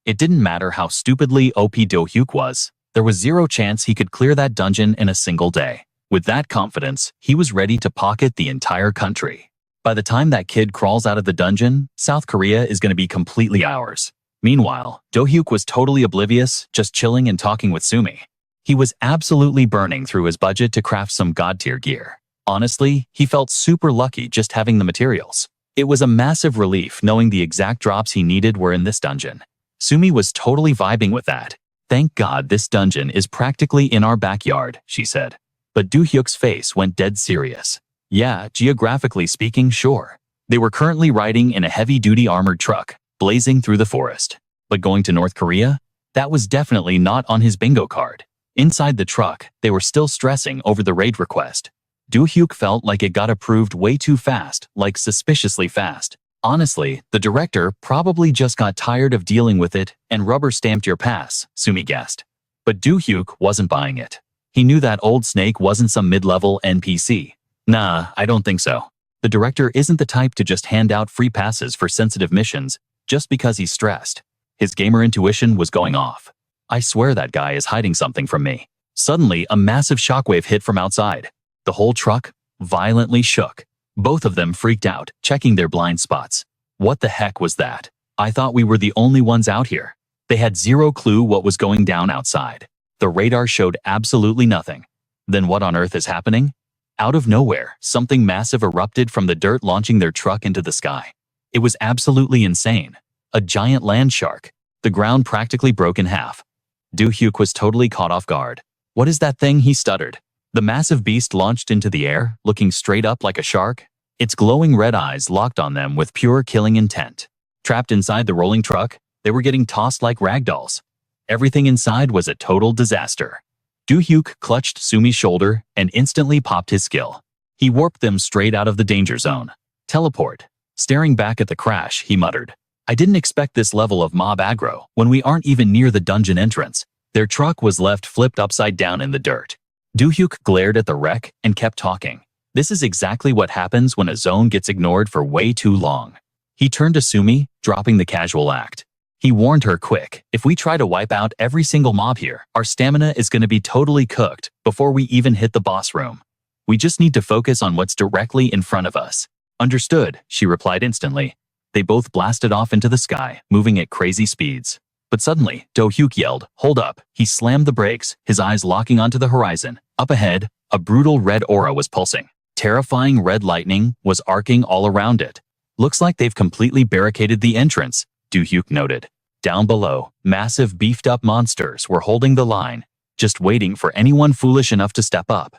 It didn't matter how stupidly OP Do-hyuk was. There was 0 chance he could clear that dungeon in a single day. With that confidence, he was ready to pocket the entire country. By the time that kid crawls out of the dungeon, South Korea is going to be completely ours. Meanwhile, Do-hyuk was totally oblivious, just chilling and talking with Sumi. He was absolutely burning through his budget to craft some god-tier gear. Honestly, he felt super lucky just having the materials. It was a massive relief knowing the exact drops he needed were in this dungeon. Sumi was totally vibing with that. Thank God this dungeon is practically in our backyard, she said. But Do-hyuk's face went dead serious. Yeah, geographically speaking, sure. They were currently riding in a heavy-duty armored truck, blazing through the forest. But going to North Korea? That was definitely not on his bingo card. Inside the truck, they were still stressing over the raid request. Do-hyuk felt like it got approved way too fast, like suspiciously fast. Honestly, the director probably just got tired of dealing with it and rubber-stamped your pass, Sumi guessed. But Do-hyuk wasn't buying it. He knew that old snake wasn't some mid-level NPC. Nah, I don't think so. The director isn't the type to just hand out free passes for sensitive missions just because he's stressed. His gamer intuition was going off. I swear that guy is hiding something from me. Suddenly, a massive shockwave hit from outside. The whole truck violently shook. Both of them freaked out, checking their blind spots. What the heck was that? I thought we were the only ones out here. They had 0 clue what was going down outside. The radar showed absolutely nothing. Then what on earth is happening? Out of nowhere, something massive erupted from the dirt, launching their truck into the sky. It was absolutely insane. A giant land shark. The ground practically broke in half. Do-hyuk was totally caught off guard. "What is that thing?" he stuttered. The massive beast launched into the air, looking straight up like a shark. Its glowing red eyes locked on them with pure killing intent. Trapped inside the rolling truck, they were getting tossed like ragdolls. Everything inside was a total disaster. Do-hyuk clutched Sumi's shoulder and instantly popped his skill. He warped them straight out of the danger zone. "Teleport." Staring back at the crash, he muttered, "I didn't expect this level of mob aggro when we aren't even near the dungeon entrance." Their truck was left flipped upside down in the dirt. Do-hyuk glared at the wreck and kept talking. "This is exactly what happens when a zone gets ignored for way too long." He turned to Sumi, dropping the casual act. He warned her quick, "If we try to wipe out every single mob here, our stamina is going to be totally cooked before we even hit the boss room. We just need to focus on what's directly in front of us." "Understood," she replied instantly. They both blasted off into the sky, moving at crazy speeds. But suddenly, Do-hyuk yelled, "Hold up." He slammed the brakes, his eyes locking onto the horizon. Up ahead, a brutal red aura was pulsing. Terrifying red lightning was arcing all around it. "Looks like they've completely barricaded the entrance," Do-hyuk noted. Down below, massive beefed-up monsters were holding the line, just waiting for anyone foolish enough to step up.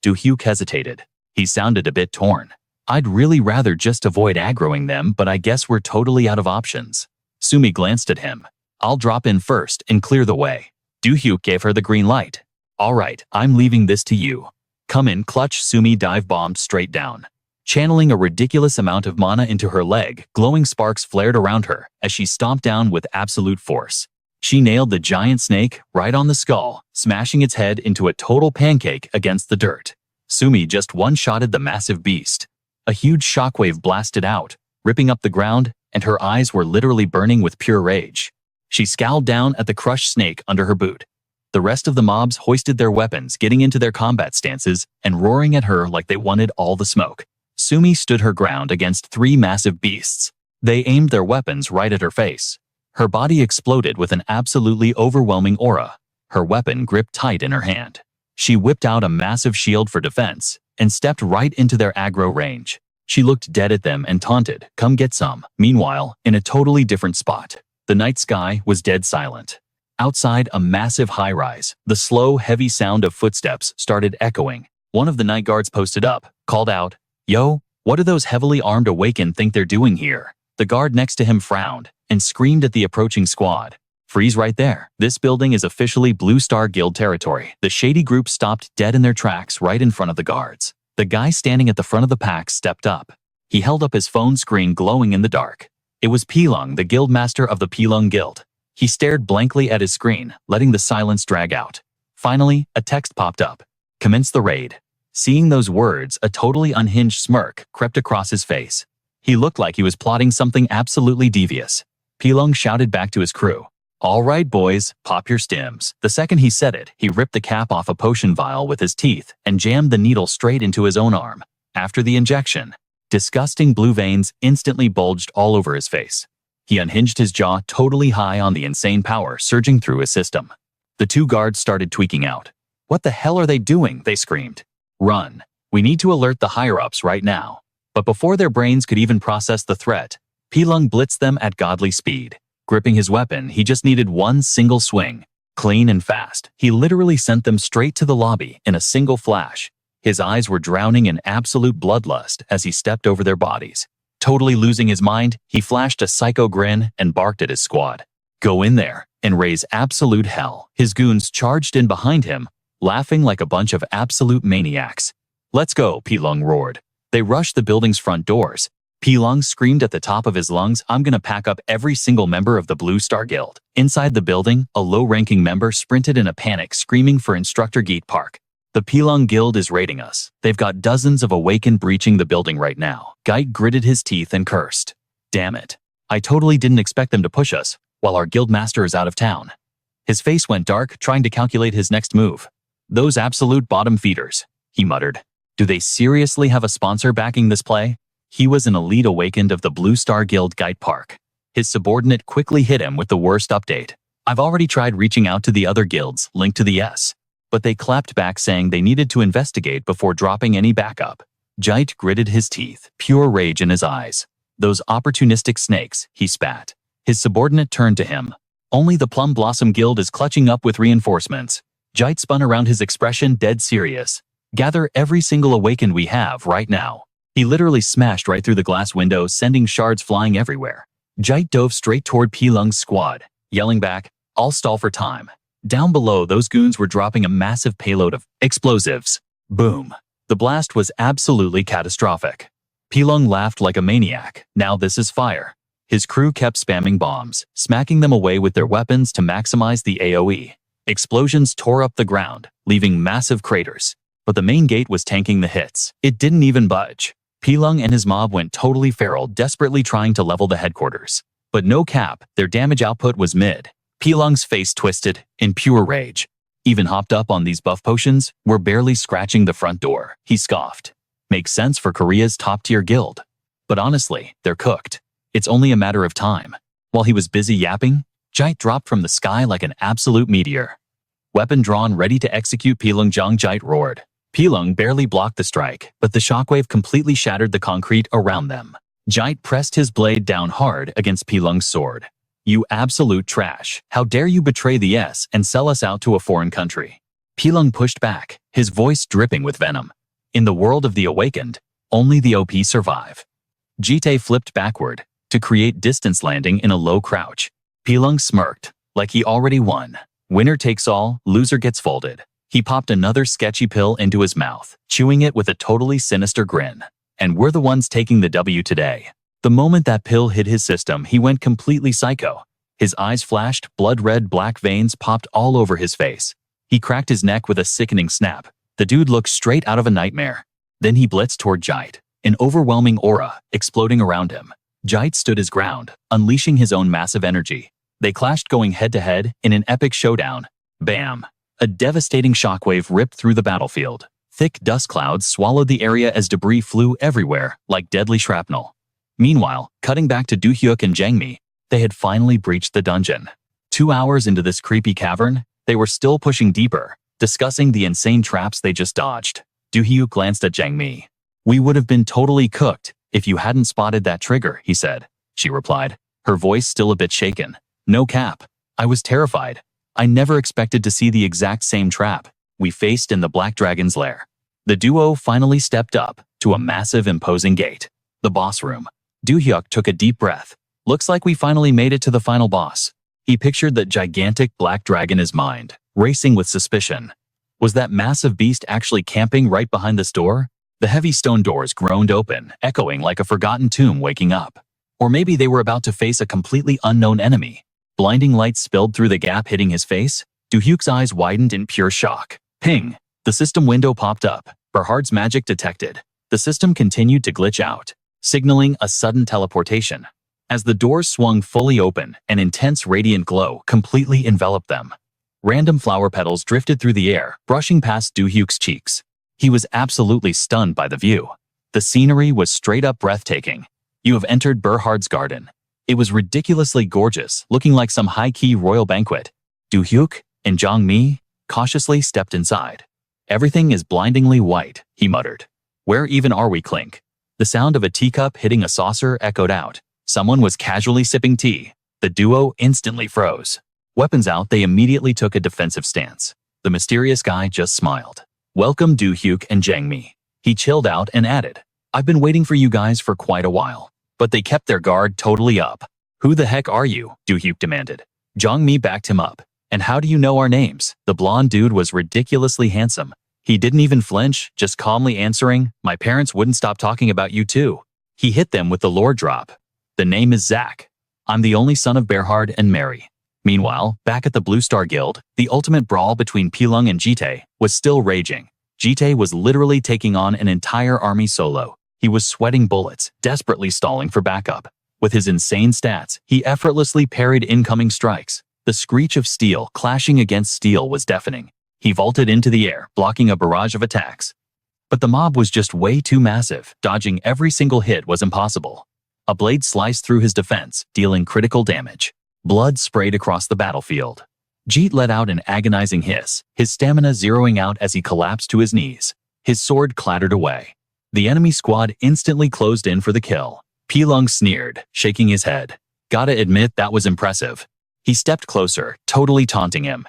Do-hyuk hesitated. He sounded a bit torn. "I'd really rather just avoid aggroing them, but I guess we're totally out of options." Sumi glanced at him. "I'll drop in first and clear the way." Do-hyuk gave her the green light. "All right, I'm leaving this to you." "Come in, clutch." Sumi dive-bombed straight down. Channeling a ridiculous amount of mana into her leg, glowing sparks flared around her as she stomped down with absolute force. She nailed the giant snake right on the skull, smashing its head into a total pancake against the dirt. Sumi just one-shotted the massive beast. A huge shockwave blasted out, ripping up the ground, and her eyes were literally burning with pure rage. She scowled down at the crushed snake under her boot. The rest of the mobs hoisted their weapons, getting into their combat stances and roaring at her like they wanted all the smoke. Sumi stood her ground against three massive beasts. They aimed their weapons right at her face. Her body exploded with an absolutely overwhelming aura, her weapon gripped tight in her hand. She whipped out a massive shield for defense and stepped right into their aggro range. She looked dead at them and taunted, "Come get some." Meanwhile, in a totally different spot, the night sky was dead silent. Outside a massive high-rise, the slow, heavy sound of footsteps started echoing. One of the night guards posted up, called out, "Yo, what do those heavily armed awaken think they're doing here?" The guard next to him frowned and screamed at the approaching squad. "Freeze right there. This building is officially Blue Star Guild territory." The shady group stopped dead in their tracks right in front of the guards. The guy standing at the front of the pack stepped up. He held up his phone screen, glowing in the dark. It was Pilung, the guild master of the Pilung Guild. He stared blankly at his screen, letting the silence drag out. Finally, a text popped up. "Commence the raid." Seeing those words, a totally unhinged smirk crept across his face. He looked like he was plotting something absolutely devious. Pilung shouted back to his crew, "All right, boys, pop your stims." The second he said it, he ripped the cap off a potion vial with his teeth and jammed the needle straight into his own arm. After the injection, disgusting blue veins instantly bulged all over his face. He unhinged his jaw, totally high on the insane power surging through his system. The two guards started tweaking out. "What the hell are they doing?" they screamed. "Run. We need to alert the higher-ups right now." But before their brains could even process the threat, Pilung blitzed them at godly speed. Gripping his weapon, he just needed one single swing. Clean and fast, he literally sent them straight to the lobby in a single flash. His eyes were drowning in absolute bloodlust as he stepped over their bodies. Totally losing his mind, he flashed a psycho grin and barked at his squad. "Go in there and raise absolute hell." His goons charged in behind him, laughing like a bunch of absolute maniacs. "Let's go," Pilung roared. They rushed the building's front doors. Pilung screamed at the top of his lungs, "I'm gonna pack up every single member of the Blue Star Guild." Inside the building, a low-ranking member sprinted in a panic, screaming for Instructor Geet Park. "The Pilung Guild is raiding us. They've got dozens of awakened breaching the building right now." Geet gritted his teeth and cursed. "Damn it. I totally didn't expect them to push us while our guild master is out of town." His face went dark, trying to calculate his next move. "Those absolute bottom feeders," he muttered. "Do they seriously have a sponsor backing this play?" He was an elite awakened of the Blue Star Guild Geet Park. His subordinate quickly hit him with the worst update. "I've already tried reaching out to the other guilds linked to the S. but they clapped back saying they needed to investigate before dropping any backup. Jite gritted his teeth, pure rage in his eyes. "Those opportunistic snakes," he spat. His subordinate turned to him. "Only the Plum Blossom Guild is clutching up with reinforcements." Jite spun around, his expression dead serious. "Gather every single awakened we have right now." He literally smashed right through the glass window, sending shards flying everywhere. Jite dove straight toward Pilung's squad, yelling back, "I'll stall for time." Down below, those goons were dropping a massive payload of explosives. Boom. The blast was absolutely catastrophic. Pilung laughed like a maniac. "Now this is fire." His crew kept spamming bombs, smacking them away with their weapons to maximize the AoE. Explosions tore up the ground, leaving massive craters. But the main gate was tanking the hits. It didn't even budge. Pilung and his mob went totally feral, desperately trying to level the headquarters. But no cap, their damage output was mid. Pilung's face twisted, in pure rage. "Even hopped up on these buff potions? We're barely scratching the front door," he scoffed. "Makes sense for Korea's top-tier guild. But honestly, they're cooked. It's only a matter of time." While he was busy yapping, Jite dropped from the sky like an absolute meteor. Weapon drawn, ready to execute Pilung. Jite roared. Pilung barely blocked the strike, but the shockwave completely shattered the concrete around them. Jite pressed his blade down hard against Pilung's sword. "You absolute trash. How dare you betray the S and sell us out to a foreign country?" Pilung pushed back, his voice dripping with venom. "In the world of the awakened, only the OP survive." Jite flipped backward to create distance landing in a low crouch. Pilung smirked, like he already won. Winner takes all, loser gets folded. He popped another sketchy pill into his mouth, chewing it with a totally sinister grin. "And we're the ones taking the W today." The moment that pill hit his system, he went completely psycho. His eyes flashed, blood-red black veins popped all over his face. He cracked his neck with a sickening snap. The dude looked straight out of a nightmare. Then he blitzed toward Jite, an overwhelming aura exploding around him. Jite stood his ground, unleashing his own massive energy. They clashed, going head-to-head in an epic showdown. Bam! A devastating shockwave ripped through the battlefield. Thick dust clouds swallowed the area as debris flew everywhere like deadly shrapnel. Meanwhile, cutting back to Do-hyuk and Jangmi, they had finally breached the dungeon. 2 hours into this creepy cavern, they were still pushing deeper, discussing the insane traps they just dodged. Do-hyuk glanced at Jangmi. "We would have been totally cooked if you hadn't spotted that trigger," he said. She replied, her voice still a bit shaken. "No cap. I was terrified. I never expected to see the exact same trap we faced in the Black Dragon's lair." The duo finally stepped up to a massive, imposing gate. The boss room. Do-hyuk took a deep breath. "Looks like we finally made it to the final boss." He pictured that gigantic black dragon in his mind, racing with suspicion. Was that massive beast actually camping right behind this door? The heavy stone doors groaned open, echoing like a forgotten tomb waking up. Or maybe they were about to face a completely unknown enemy. Blinding light spilled through the gap, hitting his face. Do-hyuk's eyes widened in pure shock. Ping! The system window popped up. Berhard's magic detected. The system continued to glitch out, signaling a sudden teleportation. As the doors swung fully open, an intense radiant glow completely enveloped them. Random flower petals drifted through the air, brushing past Do-hyuk's cheeks. He was absolutely stunned by the view. The scenery was straight up breathtaking. You have entered Berhard's garden. It was ridiculously gorgeous, looking like some high-key royal banquet. Do-hyuk and Jangmi cautiously stepped inside. "Everything is blindingly white," he muttered. "Where even are we?" Clink. The sound of a teacup hitting a saucer echoed out. Someone was casually sipping tea. The duo instantly froze. Weapons out, they immediately took a defensive stance. The mysterious guy just smiled. "Welcome, Do-hyuk and Jangmi." He chilled out and added, "I've been waiting for you guys for quite a while." But they kept their guard totally up. "Who the heck are you?" Do-hyuk demanded. Jangmi backed him up. "And how do you know our names?" The blonde dude was ridiculously handsome. He didn't even flinch, just calmly answering, "My parents wouldn't stop talking about you too." He hit them with the lore drop. "The name is Zach. I'm the only son of Berhard and Mary." Meanwhile, back at the Blue Star Guild, the ultimate brawl between Pilung and Jite was still raging. Jite was literally taking on an entire army solo. He was sweating bullets, desperately stalling for backup. With his insane stats, he effortlessly parried incoming strikes. The screech of steel clashing against steel was deafening. He vaulted into the air, blocking a barrage of attacks. But the mob was just way too massive. Dodging every single hit was impossible. A blade sliced through his defense, dealing critical damage. Blood sprayed across the battlefield. Jeet let out an agonizing hiss, his stamina zeroing out as he collapsed to his knees. His sword clattered away. The enemy squad instantly closed in for the kill. Pilung sneered, shaking his head. Gotta admit that was impressive. He stepped closer, totally taunting him.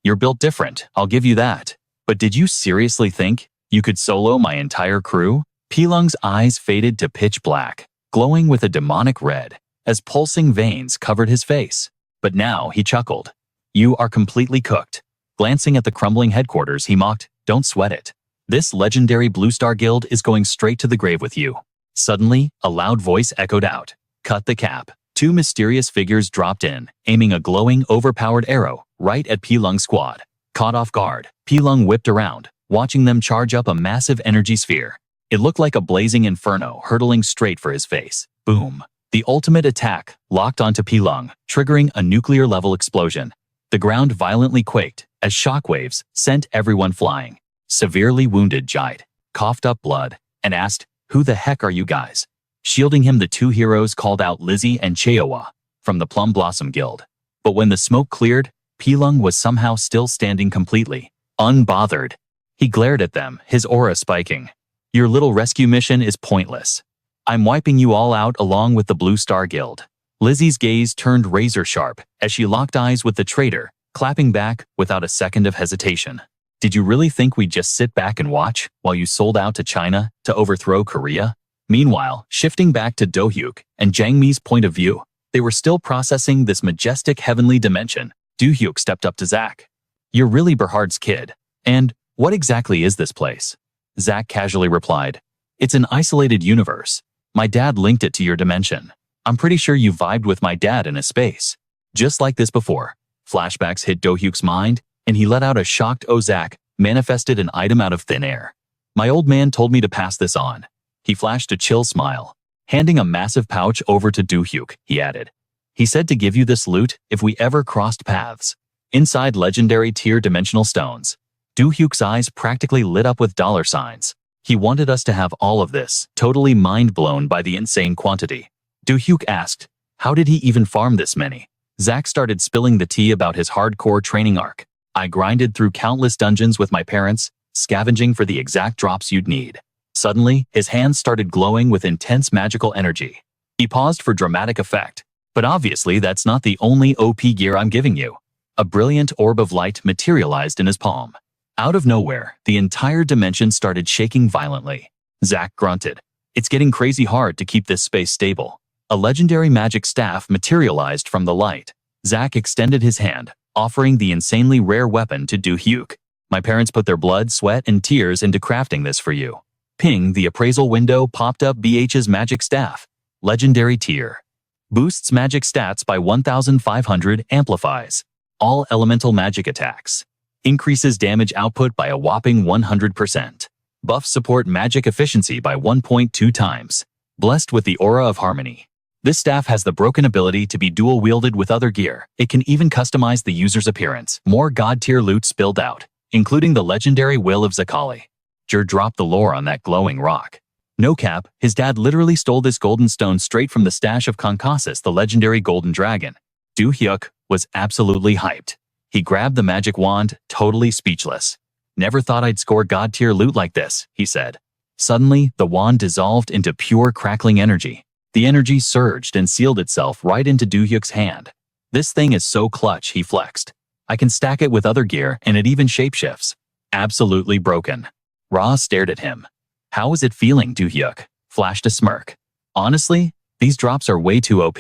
You're built different, I'll give you that. But did you seriously think you could solo my entire crew? Pilung's eyes faded to pitch black, glowing with a demonic red, as pulsing veins covered his face. But now he chuckled. You are completely cooked. Glancing at the crumbling headquarters, he mocked, don't sweat it. This legendary Blue Star Guild is going straight to the grave with you. Suddenly, a loud voice echoed out. Cut the cap. Two mysterious figures dropped in, aiming a glowing, overpowered arrow right at Pilung's squad. Caught off guard, Pilung whipped around, watching them charge up a massive energy sphere. It looked like a blazing inferno hurtling straight for his face. Boom. The ultimate attack locked onto Pilung, triggering a nuclear-level explosion. The ground violently quaked as shockwaves sent everyone flying. Severely wounded Jite coughed up blood and asked, "Who the heck are you guys?" Shielding him, the two heroes called out Lizzie and Cheowa from the Plum Blossom Guild. But when the smoke cleared, Pilung was somehow still standing completely unbothered. He glared at them, his aura spiking. Your little rescue mission is pointless. I'm wiping you all out along with the Blue Star Guild. Lizzie's gaze turned razor sharp as she locked eyes with the traitor, clapping back without a second of hesitation. Did you really think we'd just sit back and watch while you sold out to China to overthrow Korea? Meanwhile, shifting back to Do-hyuk and Jang Mi's point of view, they were still processing this majestic heavenly dimension. Do-hyuk stepped up to Zack. You're really Berhard's kid. And what exactly is this place? Zack casually replied. It's an isolated universe. My dad linked it to your dimension. I'm pretty sure you vibed with my dad in a space. Just like this before. Flashbacks hit Do-hyuk's mind, and he let out a shocked "Oh, Zack," manifested an item out of thin air. My old man told me to pass this on. He flashed a chill smile. Handing a massive pouch over to Do-hyuk, he added. He said to give you this loot if we ever crossed paths. Inside legendary tier dimensional stones. Do-hyuk's eyes practically lit up with dollar signs. He wanted us to have all of this, totally mind-blown by the insane quantity. Do-hyuk asked, how did he even farm this many? Zack started spilling the tea about his hardcore training arc. I grinded through countless dungeons with my parents, scavenging for the exact drops you'd need. Suddenly, his hands started glowing with intense magical energy. He paused for dramatic effect. But obviously that's not the only OP gear I'm giving you. A brilliant orb of light materialized in his palm. Out of nowhere, the entire dimension started shaking violently. Zack grunted. It's getting crazy hard to keep this space stable. A legendary magic staff materialized from the light. Zack extended his hand, offering the insanely rare weapon to Do-hyuk. My parents put their blood, sweat, and tears into crafting this for you. Ping, the appraisal window popped up. BH's magic staff. Legendary tier. Boosts magic stats by 1,500, amplifies all elemental magic attacks. Increases damage output by a whopping 100%. Buffs support magic efficiency by 1.2 times. Blessed with the aura of harmony. This staff has the broken ability to be dual-wielded with other gear. It can even customize the user's appearance. More god-tier loot spilled out, including the legendary Will of Zakali. Jur dropped the lore on that glowing rock. No cap, his dad literally stole this golden stone straight from the stash of Konkasis, the legendary golden dragon. Do-hyuk was absolutely hyped. He grabbed the magic wand, totally speechless. Never thought I'd score god-tier loot like this, he said. Suddenly, the wand dissolved into pure crackling energy. The energy surged and sealed itself right into Do-hyuk's hand. This thing is so clutch, he flexed. I can stack it with other gear and it even shapeshifts. Absolutely broken. Ra stared at him. How is it feeling, Do-hyuk? Flashed a smirk. Honestly, these drops are way too OP.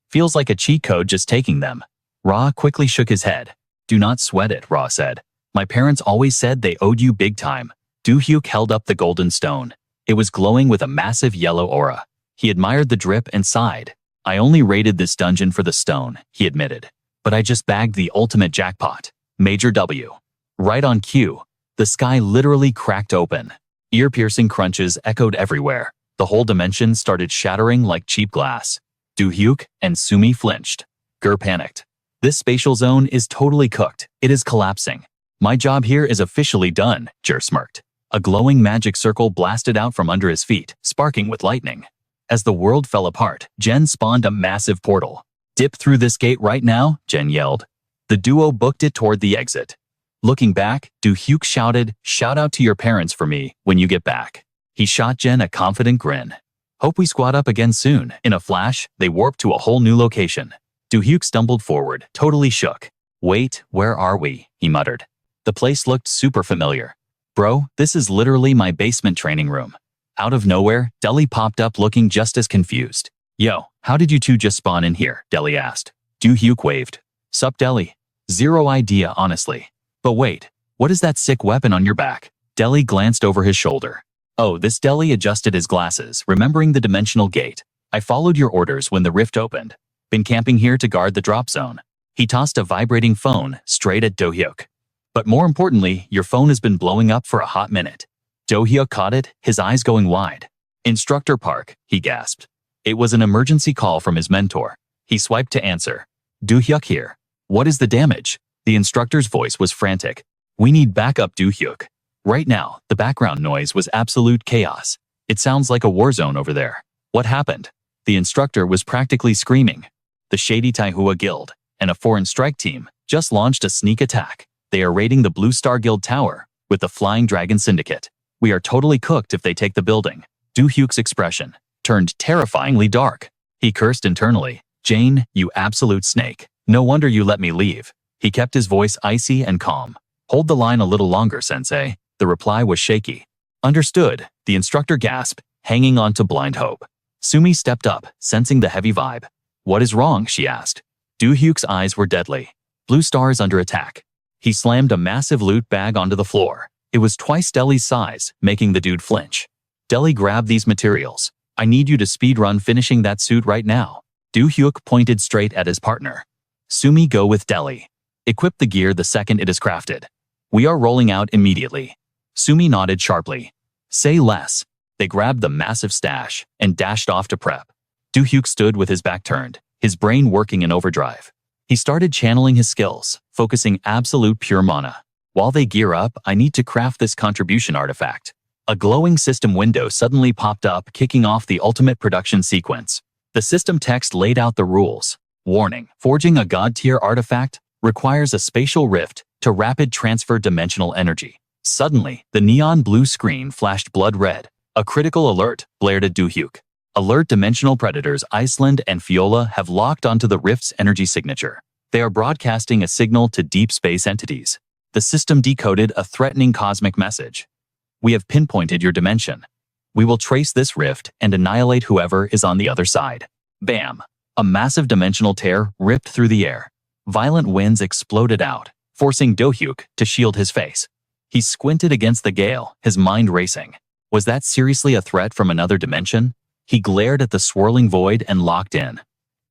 Feels like a cheat code just taking them. Ra quickly shook his head. Do not sweat it, Ra said. My parents always said they owed you big time. Do-hyuk held up the golden stone. It was glowing with a massive yellow aura. He admired the drip and sighed. I only raided this dungeon for the stone, he admitted. But I just bagged the ultimate jackpot. Major W. Right on cue. The sky literally cracked open. Ear-piercing crunches echoed everywhere. The whole dimension started shattering like cheap glass. Do-hyuk and Sumi flinched. Gur panicked. This spatial zone is totally cooked. It is collapsing. My job here is officially done, Jur smirked. A glowing magic circle blasted out from under his feet, sparking with lightning. As the world fell apart, Jen spawned a massive portal. Dip through this gate right now, Jen yelled. The duo booked it toward the exit. Looking back, Do-hyuk shouted, "Shout out to your parents for me when you get back." He shot Jen a confident grin. "Hope we squad up again soon." In a flash, they warped to a whole new location. Do-hyuk stumbled forward, totally shook. "Wait, where are we?" he muttered. The place looked super familiar. "Bro, this is literally my basement training room." Out of nowhere, Deli popped up looking just as confused. "Yo, how did you two just spawn in here?" Deli asked. Do-hyuk waved. "Sup, Deli?" "Zero idea, honestly. But wait, what is that sick weapon on your back?" Deli glanced over his shoulder. "Oh, this." Deli adjusted his glasses, remembering the dimensional gate. "I followed your orders when the rift opened. Been camping here to guard the drop zone." He tossed a vibrating phone straight at Do-hyuk. "But more importantly, your phone has been blowing up for a hot minute." Do-hyuk caught it, his eyes going wide. "Instructor Park," he gasped. It was an emergency call from his mentor. He swiped to answer. "Do-hyuk here. What is the damage?" The instructor's voice was frantic. "We need backup, Do-hyuk. Right now." The background noise was absolute chaos. "It sounds like a war zone over there." "What happened?" The instructor was practically screaming. "The Shady Taihua Guild and a foreign strike team just launched a sneak attack. They are raiding the Blue Star Guild Tower with the Flying Dragon Syndicate. We are totally cooked if they take the building." Do-hyuk's expression turned terrifyingly dark. He cursed internally. "Jane, you absolute snake. No wonder you let me leave." He kept his voice icy and calm. "Hold the line a little longer, sensei." The reply was shaky. "Understood," the instructor gasped, hanging on to blind hope. Sumi stepped up, sensing the heavy vibe. "What is wrong?" she asked. Do-hyuk's eyes were deadly. "Blue Star is under attack." He slammed a massive loot bag onto the floor. It was twice Deli's size, making the dude flinch. "Deli, grab these materials. I need you to speedrun finishing that suit right now." Do-hyuk pointed straight at his partner. "Sumi, go with Deli. Equip the gear the second it is crafted. We are rolling out immediately." Sumi nodded sharply. "Say less." They grabbed the massive stash and dashed off to prep. Do-hyuk stood with his back turned, his brain working in overdrive. He started channeling his skills, focusing absolute pure mana. "While they gear up, I need to craft this contribution artifact." A glowing system window suddenly popped up, kicking off the ultimate production sequence. The system text laid out the rules. Warning: forging a god-tier artifact requires a spatial rift to rapid transfer dimensional energy. Suddenly, the neon blue screen flashed blood red. A critical alert blared at Do-hyuk. Alert: dimensional predators Iceland and Fiola have locked onto the rift's energy signature. They are broadcasting a signal to deep space entities. The system decoded a threatening cosmic message. "We have pinpointed your dimension. We will trace this rift and annihilate whoever is on the other side." Bam! A massive dimensional tear ripped through the air. Violent winds exploded out, forcing Do-hyuk to shield his face. He squinted against the gale, his mind racing. Was that seriously a threat from another dimension? He glared at the swirling void and locked in.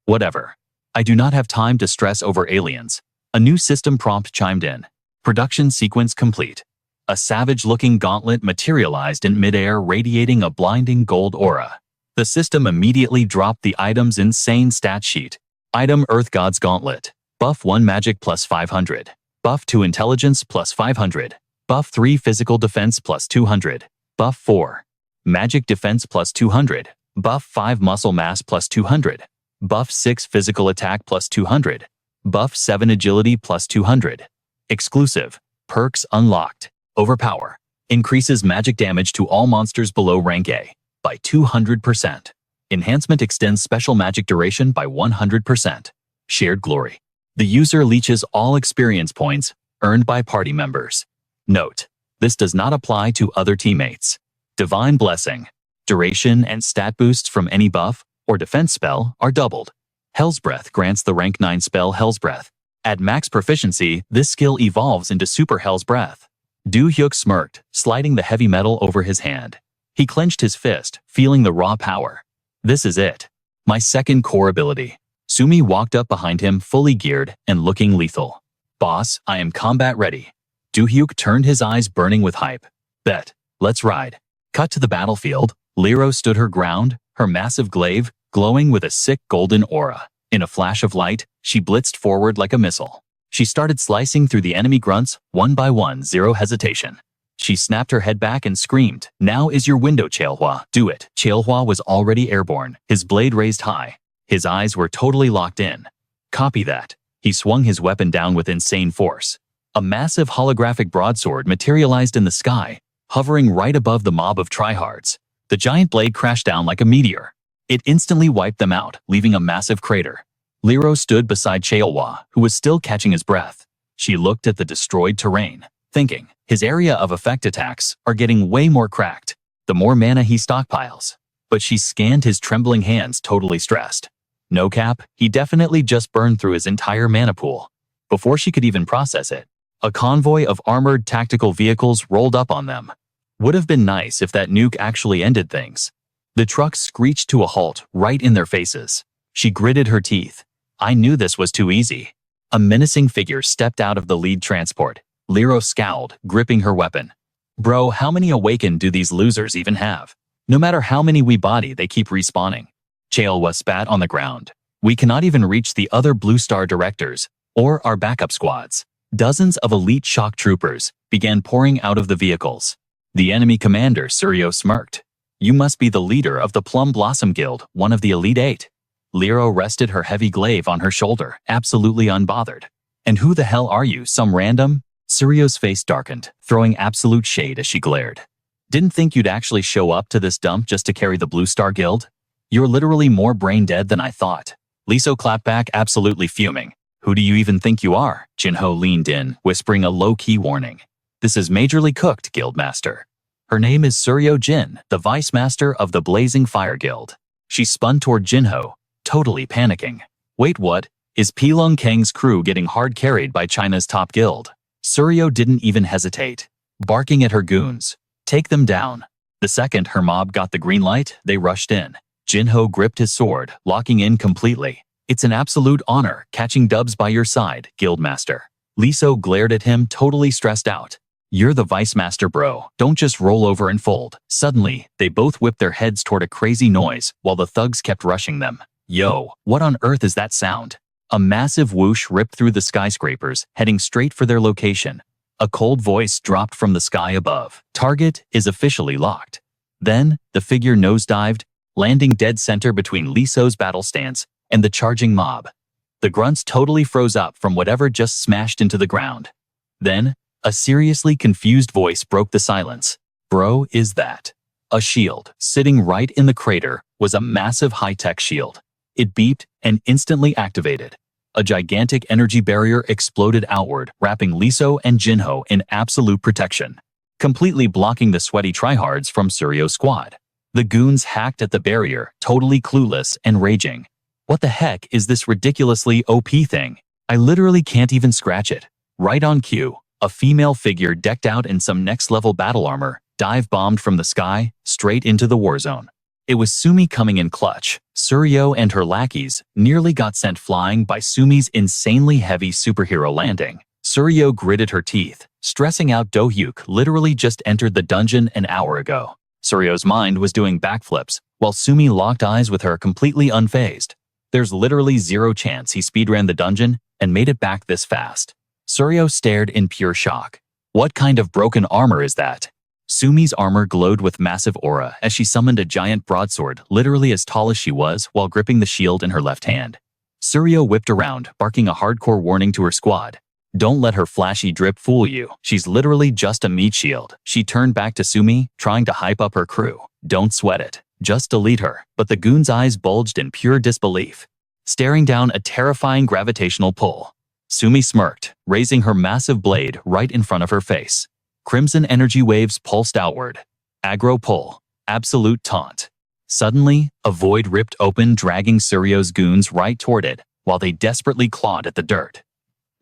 "Whatever. I do not have time to stress over aliens." A new system prompt chimed in. Production sequence complete. A savage-looking gauntlet materialized in midair, radiating a blinding gold aura. The system immediately dropped the item's insane stat sheet. Item: Earth God's Gauntlet. Buff 1 Magic plus 500. Buff 2 Intelligence plus 500. Buff 3 Physical Defense plus 200. Buff 4 Magic Defense plus 200. Buff 5 Muscle Mass plus 200. Buff 6 Physical Attack plus 200. Buff 7 Agility plus 200. Exclusive. Perks unlocked. Overpower. Increases magic damage to all monsters below rank A by 200%. Enhancement extends special magic duration by 100%. Shared glory. The user leeches all experience points earned by party members. Note: this does not apply to other teammates. Divine Blessing. Duration and stat boosts from any buff or defense spell are doubled. Hell's Breath grants the rank 9 spell Hell's Breath. At max proficiency, this skill evolves into Super Hell's Breath. Do-hyuk smirked, sliding the heavy metal over his hand. He clenched his fist, feeling the raw power. "This is it. My second core ability." Sumi walked up behind him, fully geared and looking lethal. "Boss, I am combat ready." Do-hyuk turned, his eyes burning with hype. "Bet. Let's ride." Cut to the battlefield. Lero stood her ground, her massive glaive glowing with a sick golden aura. In a flash of light, she blitzed forward like a missile. She started slicing through the enemy grunts, one by one, zero hesitation. She snapped her head back and screamed, "Now is your window, Chaelhua. Do it." Chaelhua was already airborne, his blade raised high. His eyes were totally locked in. "Copy that." He swung his weapon down with insane force. A massive holographic broadsword materialized in the sky, hovering right above the mob of tryhards. The giant blade crashed down like a meteor. It instantly wiped them out, leaving a massive crater. Liro stood beside Cheolwa, who was still catching his breath. She looked at the destroyed terrain, thinking, his area of effect attacks are getting way more cracked, the more mana he stockpiles. But she scanned his trembling hands, totally stressed. No cap, he definitely just burned through his entire mana pool. Before she could even process it, a convoy of armored tactical vehicles rolled up on them. Would have been nice if that nuke actually ended things. The truck screeched to a halt right in their faces. She gritted her teeth. I knew this was too easy. A menacing figure stepped out of the lead transport. Liro scowled, gripping her weapon. Bro, how many awakened do these losers even have? No matter how many we body, they keep respawning. Cheolwa spat on the ground. We cannot even reach the other Blue Star directors, or our backup squads. Dozens of elite shock troopers began pouring out of the vehicles. The enemy commander, Suryo, smirked. You must be the leader of the Plum Blossom Guild, one of the Elite Eight. Liro rested her heavy glaive on her shoulder, absolutely unbothered. And who the hell are you, some random? Suryo's face darkened, throwing absolute shade as she glared. Didn't think you'd actually show up to this dump just to carry the Blue Star Guild? You're literally more brain dead than I thought. Liso clapped back, absolutely fuming. Who do you even think you are? Jinho leaned in, whispering a low-key warning. This is majorly cooked, Guildmaster. Her name is Suryo Jin, the Vice Master of the Blazing Fire Guild. She spun toward Jinho, totally panicking. Wait, what? Is Pilung Kang's crew getting hard carried by China's top guild? Suryo didn't even hesitate, barking at her goons. Take them down. The second her mob got the green light, they rushed in. Jinho gripped his sword, locking in completely. It's an absolute honor catching dubs by your side, Guildmaster. Liso glared at him, totally stressed out. You're the Vice Master, bro. Don't just roll over and fold. Suddenly, they both whipped their heads toward a crazy noise while the thugs kept rushing them. Yo, what on earth is that sound? A massive whoosh ripped through the skyscrapers, heading straight for their location. A cold voice dropped from the sky above. Target is officially locked. Then, the figure nosedived, landing dead center between Liso's battle stance and the charging mob. The grunts totally froze up from whatever just smashed into the ground. Then, a seriously confused voice broke the silence. Bro, is that? A shield. Sitting right in the crater was a massive high-tech shield. It beeped and instantly activated. A gigantic energy barrier exploded outward, wrapping Liso and Jinho in absolute protection, completely blocking the sweaty tryhards from Suryo's squad. The goons hacked at the barrier, totally clueless and raging. What the heck is this ridiculously OP thing? I literally can't even scratch it. Right on cue, a female figure decked out in some next-level battle armor dive-bombed from the sky straight into the war zone. It was Sumi coming in clutch. Suryo and her lackeys nearly got sent flying by Sumi's insanely heavy superhero landing. Suryo gritted her teeth, stressing out Do-hyuk literally just entered the dungeon an hour ago. Suryo's mind was doing backflips, while Sumi locked eyes with her completely unfazed. There's literally zero chance he speedran the dungeon and made it back this fast. Suryo stared in pure shock. What kind of broken armor is that? Sumi's armor glowed with massive aura as she summoned a giant broadsword literally as tall as she was while gripping the shield in her left hand. Suryo whipped around, barking a hardcore warning to her squad. Don't let her flashy drip fool you. She's literally just a meat shield. She turned back to Sumi, trying to hype up her crew. Don't sweat it. Just delete her. But the goon's eyes bulged in pure disbelief, staring down a terrifying gravitational pull. Sumi smirked, raising her massive blade right in front of her face. Crimson energy waves pulsed outward. Aggro pull. Absolute taunt. Suddenly, a void ripped open, dragging Suryo's goons right toward it, while they desperately clawed at the dirt.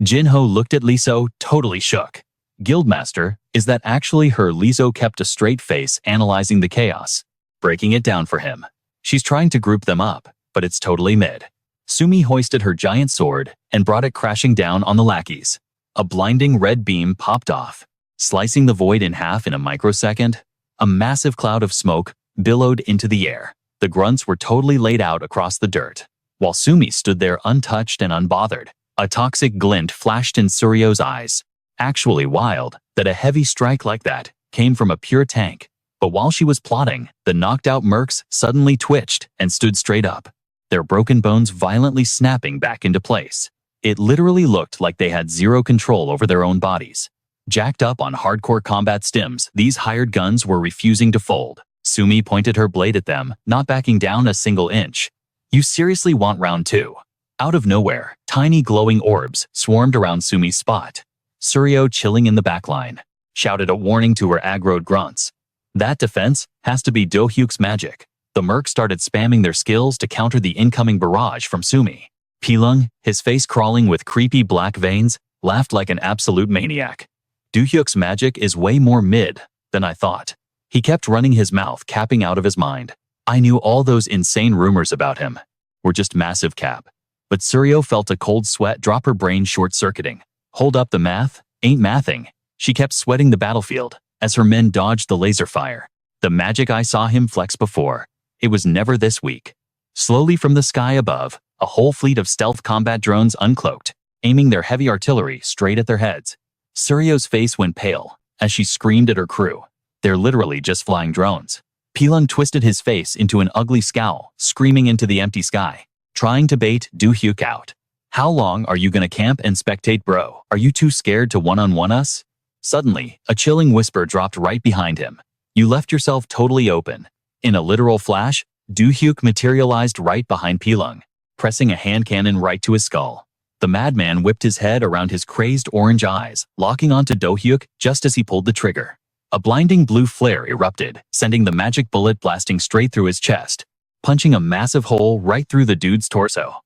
Jinho looked at Liso, totally shook. Guildmaster, is that actually her? Liso kept a straight face, analyzing the chaos, breaking it down for him. She's trying to group them up, but it's totally mid. Sumi hoisted her giant sword and brought it crashing down on the lackeys. A blinding red beam popped off, slicing the void in half in a microsecond. A massive cloud of smoke billowed into the air. The grunts were totally laid out across the dirt, while Sumi stood there untouched and unbothered. A toxic glint flashed in Suryo's eyes. Actually wild that a heavy strike like that came from a pure tank. But while she was plotting, the knocked-out mercs suddenly twitched and stood straight up, their broken bones violently snapping back into place. It literally looked like they had zero control over their own bodies. Jacked up on hardcore combat stims, these hired guns were refusing to fold. Sumi pointed her blade at them, not backing down a single inch. You seriously want round 2? Out of nowhere, tiny glowing orbs swarmed around Sumi's spot. Suryo, chilling in the backline, shouted a warning to her aggroed grunts. That defense has to be Do-hyuk's magic. The mercs started spamming their skills to counter the incoming barrage from Sumi. Pilung, his face crawling with creepy black veins, laughed like an absolute maniac. Do-hyuk's magic is way more mid than I thought. He kept running his mouth, capping out of his mind. I knew all those insane rumors about him were just massive cap. But Suryo felt a cold sweat drop, her brain short-circuiting. Hold up, the math ain't mathing. She kept sweating the battlefield as her men dodged the laser fire. The magic I saw him flex before, it was never this weak. Slowly from the sky above, a whole fleet of stealth combat drones uncloaked, aiming their heavy artillery straight at their heads. Suryo's face went pale as she screamed at her crew. They're literally just flying drones. Pilung twisted his face into an ugly scowl, screaming into the empty sky, trying to bait Do-hyuk out. How long are you gonna camp and spectate, bro? Are you too scared to one-on-one us? Suddenly, a chilling whisper dropped right behind him. You left yourself totally open. In a literal flash, Do-hyuk materialized right behind Pilung, pressing a hand cannon right to his skull. The madman whipped his head around his crazed orange eyes, locking onto Do-hyuk just as he pulled the trigger. A blinding blue flare erupted, sending the magic bullet blasting straight through his chest, punching a massive hole right through the dude's torso.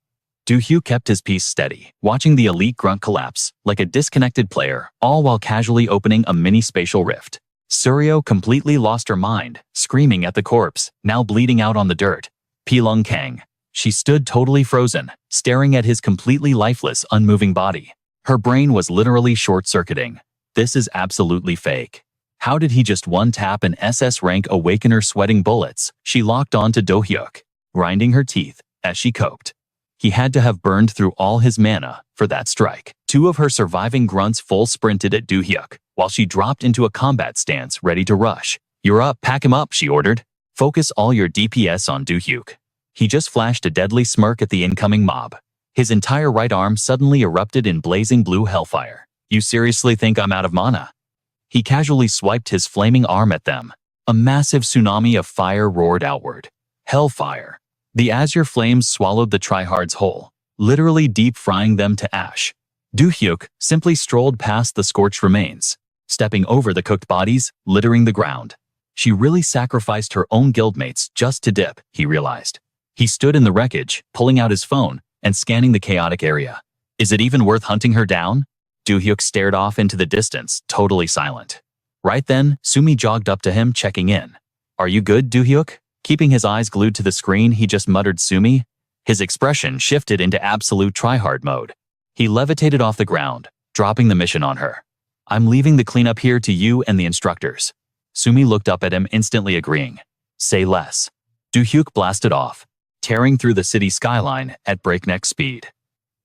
Do-hyuk kept his piece steady, watching the elite grunt collapse like a disconnected player, all while casually opening a mini spatial rift. Suryo completely lost her mind, screaming at the corpse, now bleeding out on the dirt. Pilung Kang. She stood totally frozen, staring at his completely lifeless, unmoving body. Her brain was literally short-circuiting. This is absolutely fake. How did he just one-tap an SS rank awakener sweating bullets? She locked on to Do-hyuk, grinding her teeth as she coped. He had to have burned through all his mana for that strike. Two of her surviving grunts full sprinted at Do-hyuk, while she dropped into a combat stance ready to rush. You're up, pack him up, she ordered. Focus all your DPS on Do-hyuk. He just flashed a deadly smirk at the incoming mob. His entire right arm suddenly erupted in blazing blue hellfire. You seriously think I'm out of mana? He casually swiped his flaming arm at them. A massive tsunami of fire roared outward. Hellfire. The azure flames swallowed the tryhards whole, literally deep-frying them to ash. Do-hyuk simply strolled past the scorched remains, stepping over the cooked bodies, littering the ground. She really sacrificed her own guildmates just to dip, he realized. He stood in the wreckage, pulling out his phone and scanning the chaotic area. Is it even worth hunting her down? Do-hyuk stared off into the distance, totally silent. Right then, Sumi jogged up to him, checking in. Are you good, Do-hyuk? Keeping his eyes glued to the screen, he just muttered Sumi. His expression shifted into absolute tryhard mode. He levitated off the ground, dropping the mission on her. I'm leaving the cleanup here to you and the instructors. Sumi looked up at him, instantly agreeing. Say less. Do-hyuk blasted off, tearing through the city skyline at breakneck speed.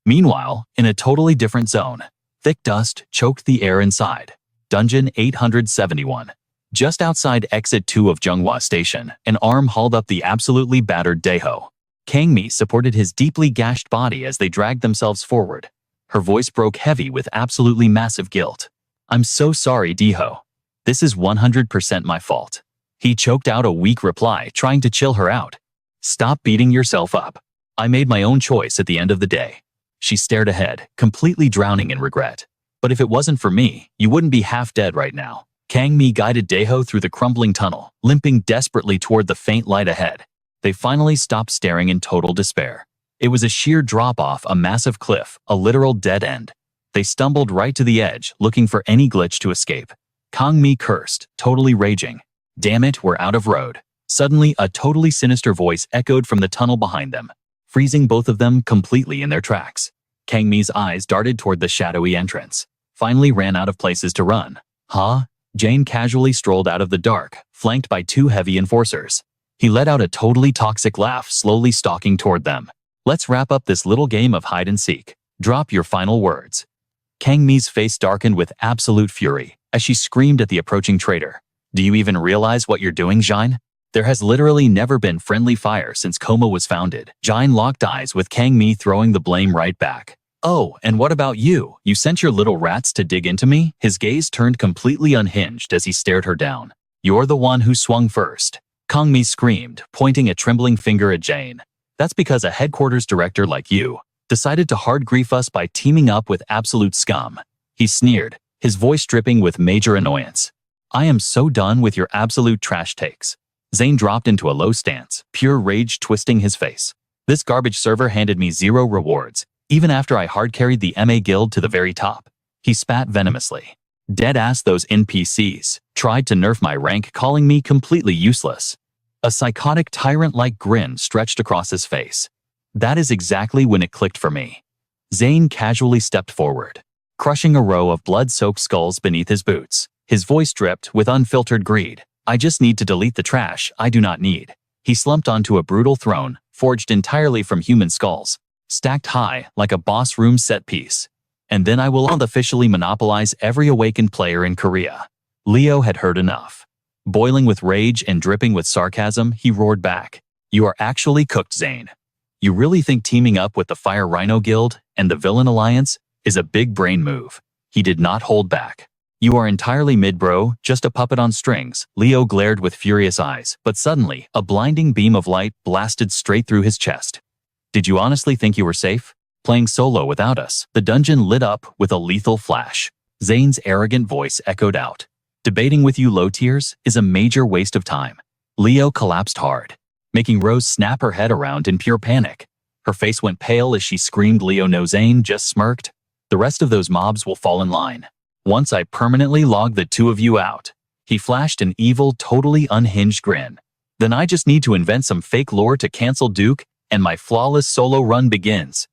Meanwhile, in a totally different zone, thick dust choked the air inside. Dungeon 871. Just outside Exit 2 of Jeonghwa Station, an arm hauled up the absolutely battered Daeho. Kangmi supported his deeply gashed body as they dragged themselves forward. Her voice broke heavy with absolutely massive guilt. I'm so sorry, Daeho. This is 100% my fault. He choked out a weak reply, trying to chill her out. Stop beating yourself up. I made my own choice at the end of the day. She stared ahead, completely drowning in regret. But if it wasn't for me, you wouldn't be half dead right now. Kangmi guided Daeho through the crumbling tunnel, limping desperately toward the faint light ahead. They finally stopped staring in total despair. It was a sheer drop-off, a massive cliff, a literal dead end. They stumbled right to the edge, looking for any glitch to escape. Kangmi cursed, totally raging. Damn it, we're out of road. Suddenly, a totally sinister voice echoed from the tunnel behind them, freezing both of them completely in their tracks. Kangmi's eyes darted toward the shadowy entrance, finally ran out of places to run. Huh? Jane casually strolled out of the dark, flanked by two heavy enforcers. He let out a totally toxic laugh, slowly stalking toward them. Let's wrap up this little game of hide and seek. Drop your final words. Kangmi's face darkened with absolute fury as she screamed at the approaching traitor. Do you even realize what you're doing, Jine? There has literally never been friendly fire since Coma was founded. Jine locked eyes with Kangmi, throwing the blame right back. Oh, and what about you? You sent your little rats to dig into me? His gaze turned completely unhinged as he stared her down. You're the one who swung first. Kangmi screamed, pointing a trembling finger at Jane. That's because a headquarters director like you decided to hard grief us by teaming up with absolute scum. He sneered, his voice dripping with major annoyance. I am so done with your absolute trash takes. Zane dropped into a low stance, pure rage twisting his face. This garbage server handed me 0 rewards, even after I hard-carried the MA guild to the very top. He spat venomously. Deadass those NPCs tried to nerf my rank, calling me completely useless. A psychotic tyrant-like grin stretched across his face. That is exactly when it clicked for me. Zane casually stepped forward, crushing a row of blood-soaked skulls beneath his boots. His voice dripped with unfiltered greed. I just need to delete the trash I do not need. He slumped onto a brutal throne, forged entirely from human skulls, stacked high like a boss room set piece. And then I will unofficially monopolize every awakened player in Korea. Leo had heard enough. Boiling with rage and dripping with sarcasm, he roared back. You are actually cooked, Zane. You really think teaming up with the Fire Rhino Guild and the Villain Alliance is a big brain move? He did not hold back. You are entirely mid, bro, just a puppet on strings. Leo glared with furious eyes, but suddenly, a blinding beam of light blasted straight through his chest. Did you honestly think you were safe? Playing solo without us? The dungeon lit up with a lethal flash. Zane's arrogant voice echoed out. Debating with you low tiers is a major waste of time. Leo collapsed hard, making Rose snap her head around in pure panic. Her face went pale as she screamed, Leo, no. Zane just smirked. The rest of those mobs will fall in line once I permanently log the 2 of you out. He flashed an evil, totally unhinged grin. Then I just need to invent some fake lore to cancel Do-hyuk, and my flawless solo run begins.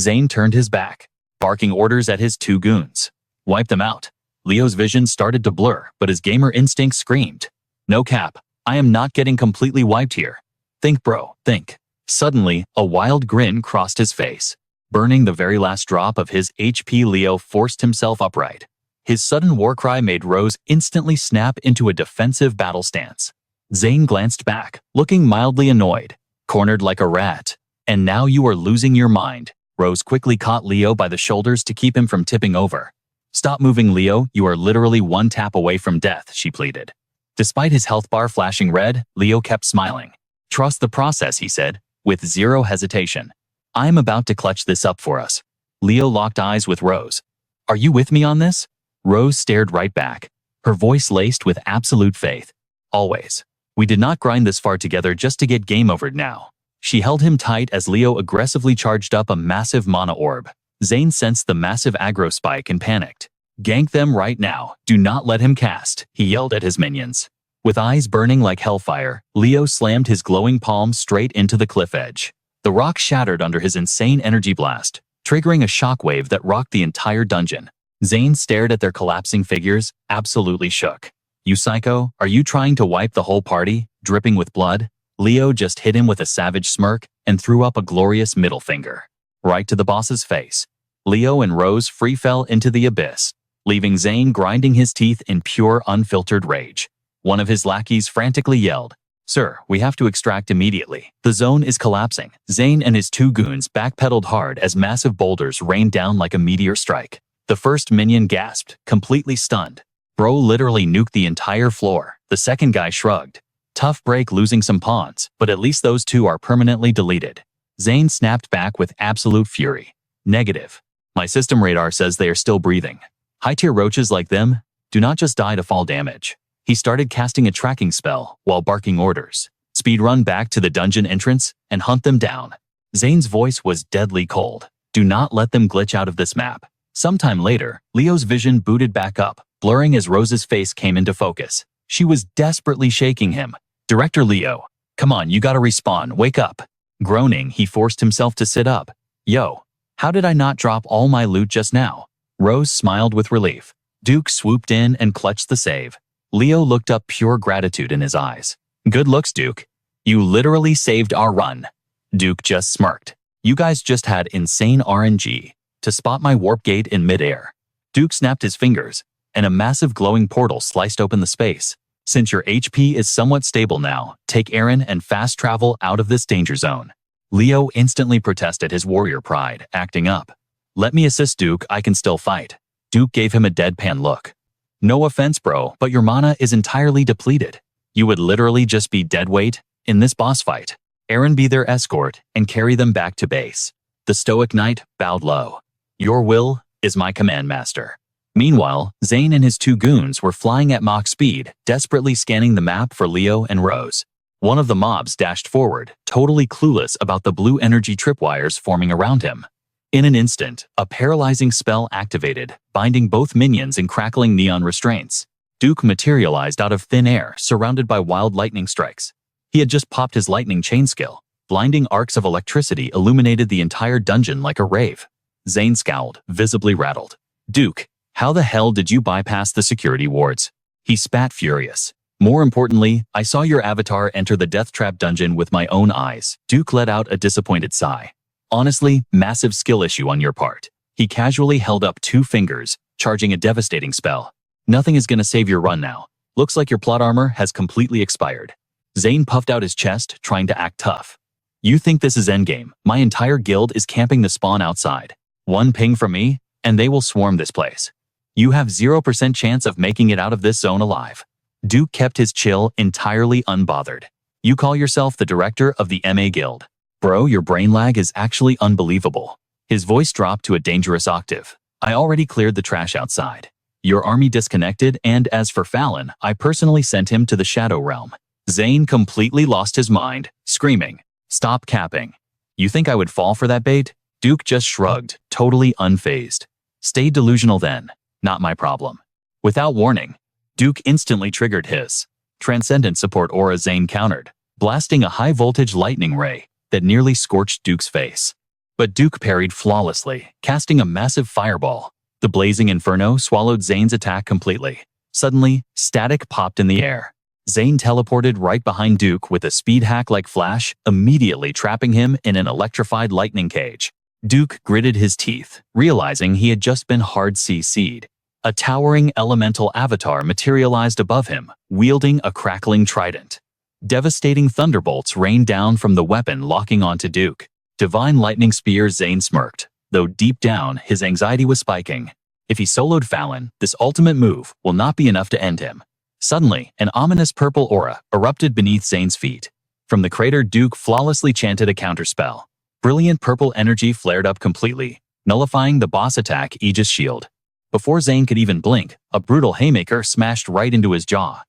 Zane turned his back, barking orders at his 2 goons. Wipe them out. Leo's vision started to blur, but his gamer instinct screamed. No cap, I am not getting completely wiped here. Think, bro, think. Suddenly, a wild grin crossed his face. Burning the very last drop of his HP, Leo forced himself upright. His sudden war cry made Rose instantly snap into a defensive battle stance. Zane glanced back, looking mildly annoyed. Cornered like a rat. And now you are losing your mind. Rose quickly caught Leo by the shoulders to keep him from tipping over. Stop moving, Leo, you are literally 1 tap away from death, she pleaded. Despite his health bar flashing red, Leo kept smiling. Trust the process, he said, with 0 hesitation. I am about to clutch this up for us. Leo locked eyes with Rose. Are you with me on this? Rose stared right back, her voice laced with absolute faith. Always. We did not grind this far together just to get game overed now. She held him tight as Leo aggressively charged up a massive mana orb. Zane sensed the massive aggro spike and panicked. Gank them right now. Do not let him cast, he yelled at his minions. With eyes burning like hellfire, Leo slammed his glowing palm straight into the cliff edge. The rock shattered under his insane energy blast, triggering a shockwave that rocked the entire dungeon. Zane stared at their collapsing figures, absolutely shook. You psycho, are you trying to wipe the whole party, dripping with blood? Leo just hit him with a savage smirk and threw up a glorious middle finger. Right to the boss's face. Leo and Rose free fell into the abyss, leaving Zane grinding his teeth in pure unfiltered rage. One of his lackeys frantically yelled, Sir, we have to extract immediately. The zone is collapsing. Zane and his 2 goons backpedaled hard as massive boulders rained down like a meteor strike. The first minion gasped, completely stunned. Bro literally nuked the entire floor. The second guy shrugged. Tough break losing some pawns, but at least those 2 are permanently deleted. Zane snapped back with absolute fury. Negative. My system radar says they are still breathing. High-tier roaches like them do not just die to fall damage. He started casting a tracking spell while barking orders. Speedrun back to the dungeon entrance and hunt them down. Zane's voice was deadly cold. Do not let them glitch out of this map. Sometime later, Leo's vision booted back up, blurring as Rose's face came into focus. She was desperately shaking him. Director Leo, come on, you gotta respawn, wake up. Groaning, he forced himself to sit up. Yo, how did I not drop all my loot just now? Rose smiled with relief. Do-hyuk swooped in and clutched the save. Leo looked up, pure gratitude in his eyes. Good looks, Do-hyuk. You literally saved our run. Do-hyuk just smirked. You guys just had insane RNG to spot my warp gate in midair. Do-hyuk snapped his fingers, and a massive glowing portal sliced open the space. Since your HP is somewhat stable now, take Aaron and fast travel out of this danger zone. Leo instantly protested his warrior pride, acting up. Let me assist Duke, I can still fight. Duke gave him a deadpan look. No offense, bro, but your mana is entirely depleted. You would literally just be dead weight in this boss fight. Aaron be their escort and carry them back to base. The stoic knight bowed low. Your will is my command, master. Meanwhile, Zane and his two goons were flying at Mach speed, desperately scanning the map for Leo and Rose. One of the mobs dashed forward, totally clueless about the blue energy tripwires forming around him. In an instant, a paralyzing spell activated, binding both minions in crackling neon restraints. Duke materialized out of thin air, surrounded by wild lightning strikes. He had just popped his lightning chain skill. Blinding arcs of electricity illuminated the entire dungeon like a rave. Zane scowled, visibly rattled. Duke, how the hell did you bypass the security wards? He spat furious. More importantly, I saw your avatar enter the death trap dungeon with my own eyes. Duke let out a disappointed sigh. Honestly, massive skill issue on your part. He casually held up two fingers, charging a devastating spell. Nothing is gonna save your run now. Looks like your plot armor has completely expired. Zane puffed out his chest, trying to act tough. You think this is endgame? My entire guild is camping the spawn outside. One ping from me, and they will swarm this place. You have 0% chance of making it out of this zone alive. Duke kept his chill, entirely unbothered. You call yourself the director of the MA Guild. Bro, your brain lag is actually unbelievable. His voice dropped to a dangerous octave. I already cleared the trash outside. Your army disconnected, and as for Fallon, I personally sent him to the Shadow Realm. Zane completely lost his mind, screaming, "Stop capping. You think I would fall for that bait?" Duke just shrugged, totally unfazed. Stay delusional then. Not my problem. Without warning, Duke instantly triggered his Transcendent Support aura. Zane countered, blasting a high-voltage lightning ray that nearly scorched Duke's face. But Duke parried flawlessly, casting a massive fireball. The blazing inferno swallowed Zane's attack completely. Suddenly, static popped in the air. Zane teleported right behind Duke with a speed hack like Flash, immediately trapping him in an electrified lightning cage. Duke gritted his teeth, realizing he had just been hard CC'd. A towering elemental avatar materialized above him, wielding a crackling trident. Devastating thunderbolts rained down from the weapon, locking onto Duke. Divine lightning spear. Zane smirked, though deep down his anxiety was spiking. If he soloed Fallon, this ultimate move will not be enough to end him. Suddenly, an ominous purple aura erupted beneath Zane's feet. From the crater, Duke flawlessly chanted a counterspell. Brilliant purple energy flared up completely, nullifying the boss attack Aegis shield. Before Zane could even blink, a brutal haymaker smashed right into his jaw.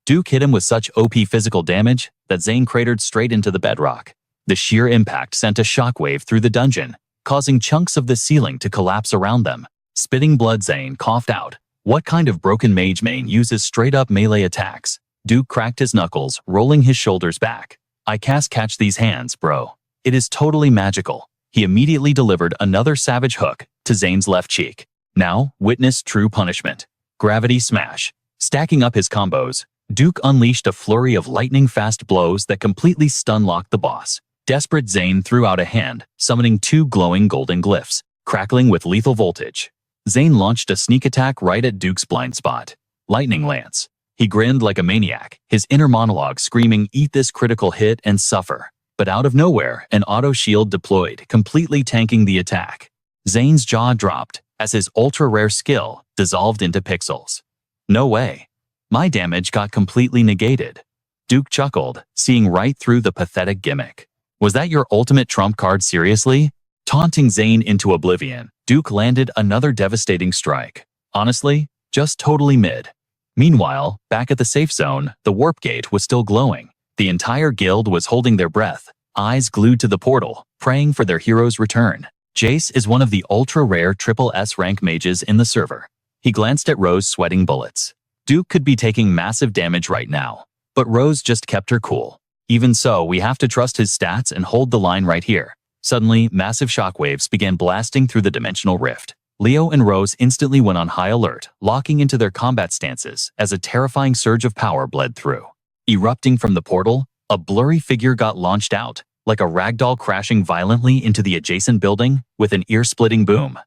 Duke hit him with such OP physical damage that Zane cratered straight into the bedrock. The sheer impact sent a shockwave through the dungeon, causing chunks of the ceiling to collapse around them. Spitting blood, Zane coughed out. What kind of broken mage main uses straight-up melee attacks? Duke cracked his knuckles, rolling his shoulders back. I cast catch these hands, bro. It is totally magical. He immediately delivered another savage hook to Zane's left cheek. Now, witness true punishment. Gravity smash. Stacking up his combos, Duke unleashed a flurry of lightning-fast blows that completely stun-locked the boss. Desperate, Zane threw out a hand, summoning two glowing golden glyphs, crackling with lethal voltage. Zane launched a sneak attack right at Duke's blind spot. Lightning Lance. He grinned like a maniac, his inner monologue screaming, "Eat this critical hit and suffer." But out of nowhere, an auto shield deployed, completely tanking the attack. Zane's jaw dropped as his ultra-rare skill dissolved into pixels. No way. My damage got completely negated. Duke chuckled, seeing right through the pathetic gimmick. Was that your ultimate trump card, seriously? Taunting Zane into oblivion, Duke landed another devastating strike. Honestly, just totally mid. Meanwhile, back at the safe zone, the warp gate was still glowing. The entire guild was holding their breath, eyes glued to the portal, praying for their hero's return. Jace is one of the ultra-rare triple S rank mages in the server. He glanced at Rose, sweating bullets. Duke could be taking massive damage right now, but Rose just kept her cool. Even so, we have to trust his stats and hold the line right here. Suddenly, massive shockwaves began blasting through the dimensional rift. Leo and Rose instantly went on high alert, locking into their combat stances as a terrifying surge of power bled through. Erupting from the portal, a blurry figure got launched out, like a ragdoll crashing violently into the adjacent building with an ear-splitting boom.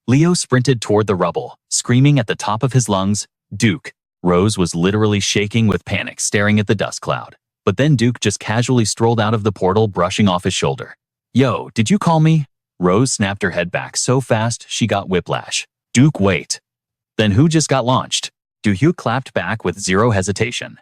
Leo sprinted toward the rubble, screaming at the top of his lungs, "Duke!" Rose was literally shaking with panic, staring at the dust cloud. But then Duke just casually strolled out of the portal, brushing off his shoulder. "Yo, did you call me?" Rose snapped her head back so fast she got whiplash. Duke, wait. Then who just got launched? Do-hyuk clapped back with zero hesitation.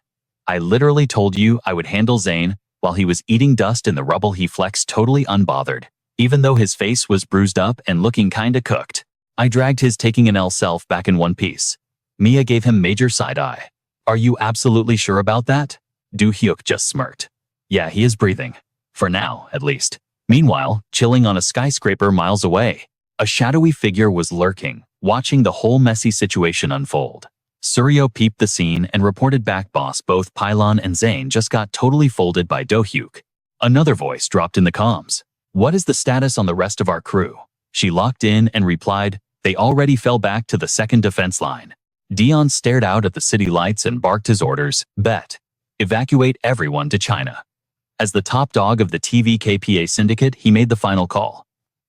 I literally told you I would handle Zane. While he was eating dust in the rubble, he flexed totally unbothered, even though his face was bruised up and looking kinda cooked. I dragged his taking an L self back in one piece. Mia gave him major side-eye. Are you absolutely sure about that? Do-hyuk just smirked. Yeah, he is breathing. For now, at least. Meanwhile, chilling on a skyscraper miles away, a shadowy figure was lurking, watching the whole messy situation unfold. Suryo peeped the scene and reported back boss both Pylon and Zane just got totally folded by Do-hyuk. Another voice dropped in the comms. What is the status on the rest of our crew? She locked in and replied, they already fell back to the second defense line. Dion stared out at the city lights and barked his orders, bet. Evacuate everyone to China. As the top dog of the TVKPA syndicate, he made the final call.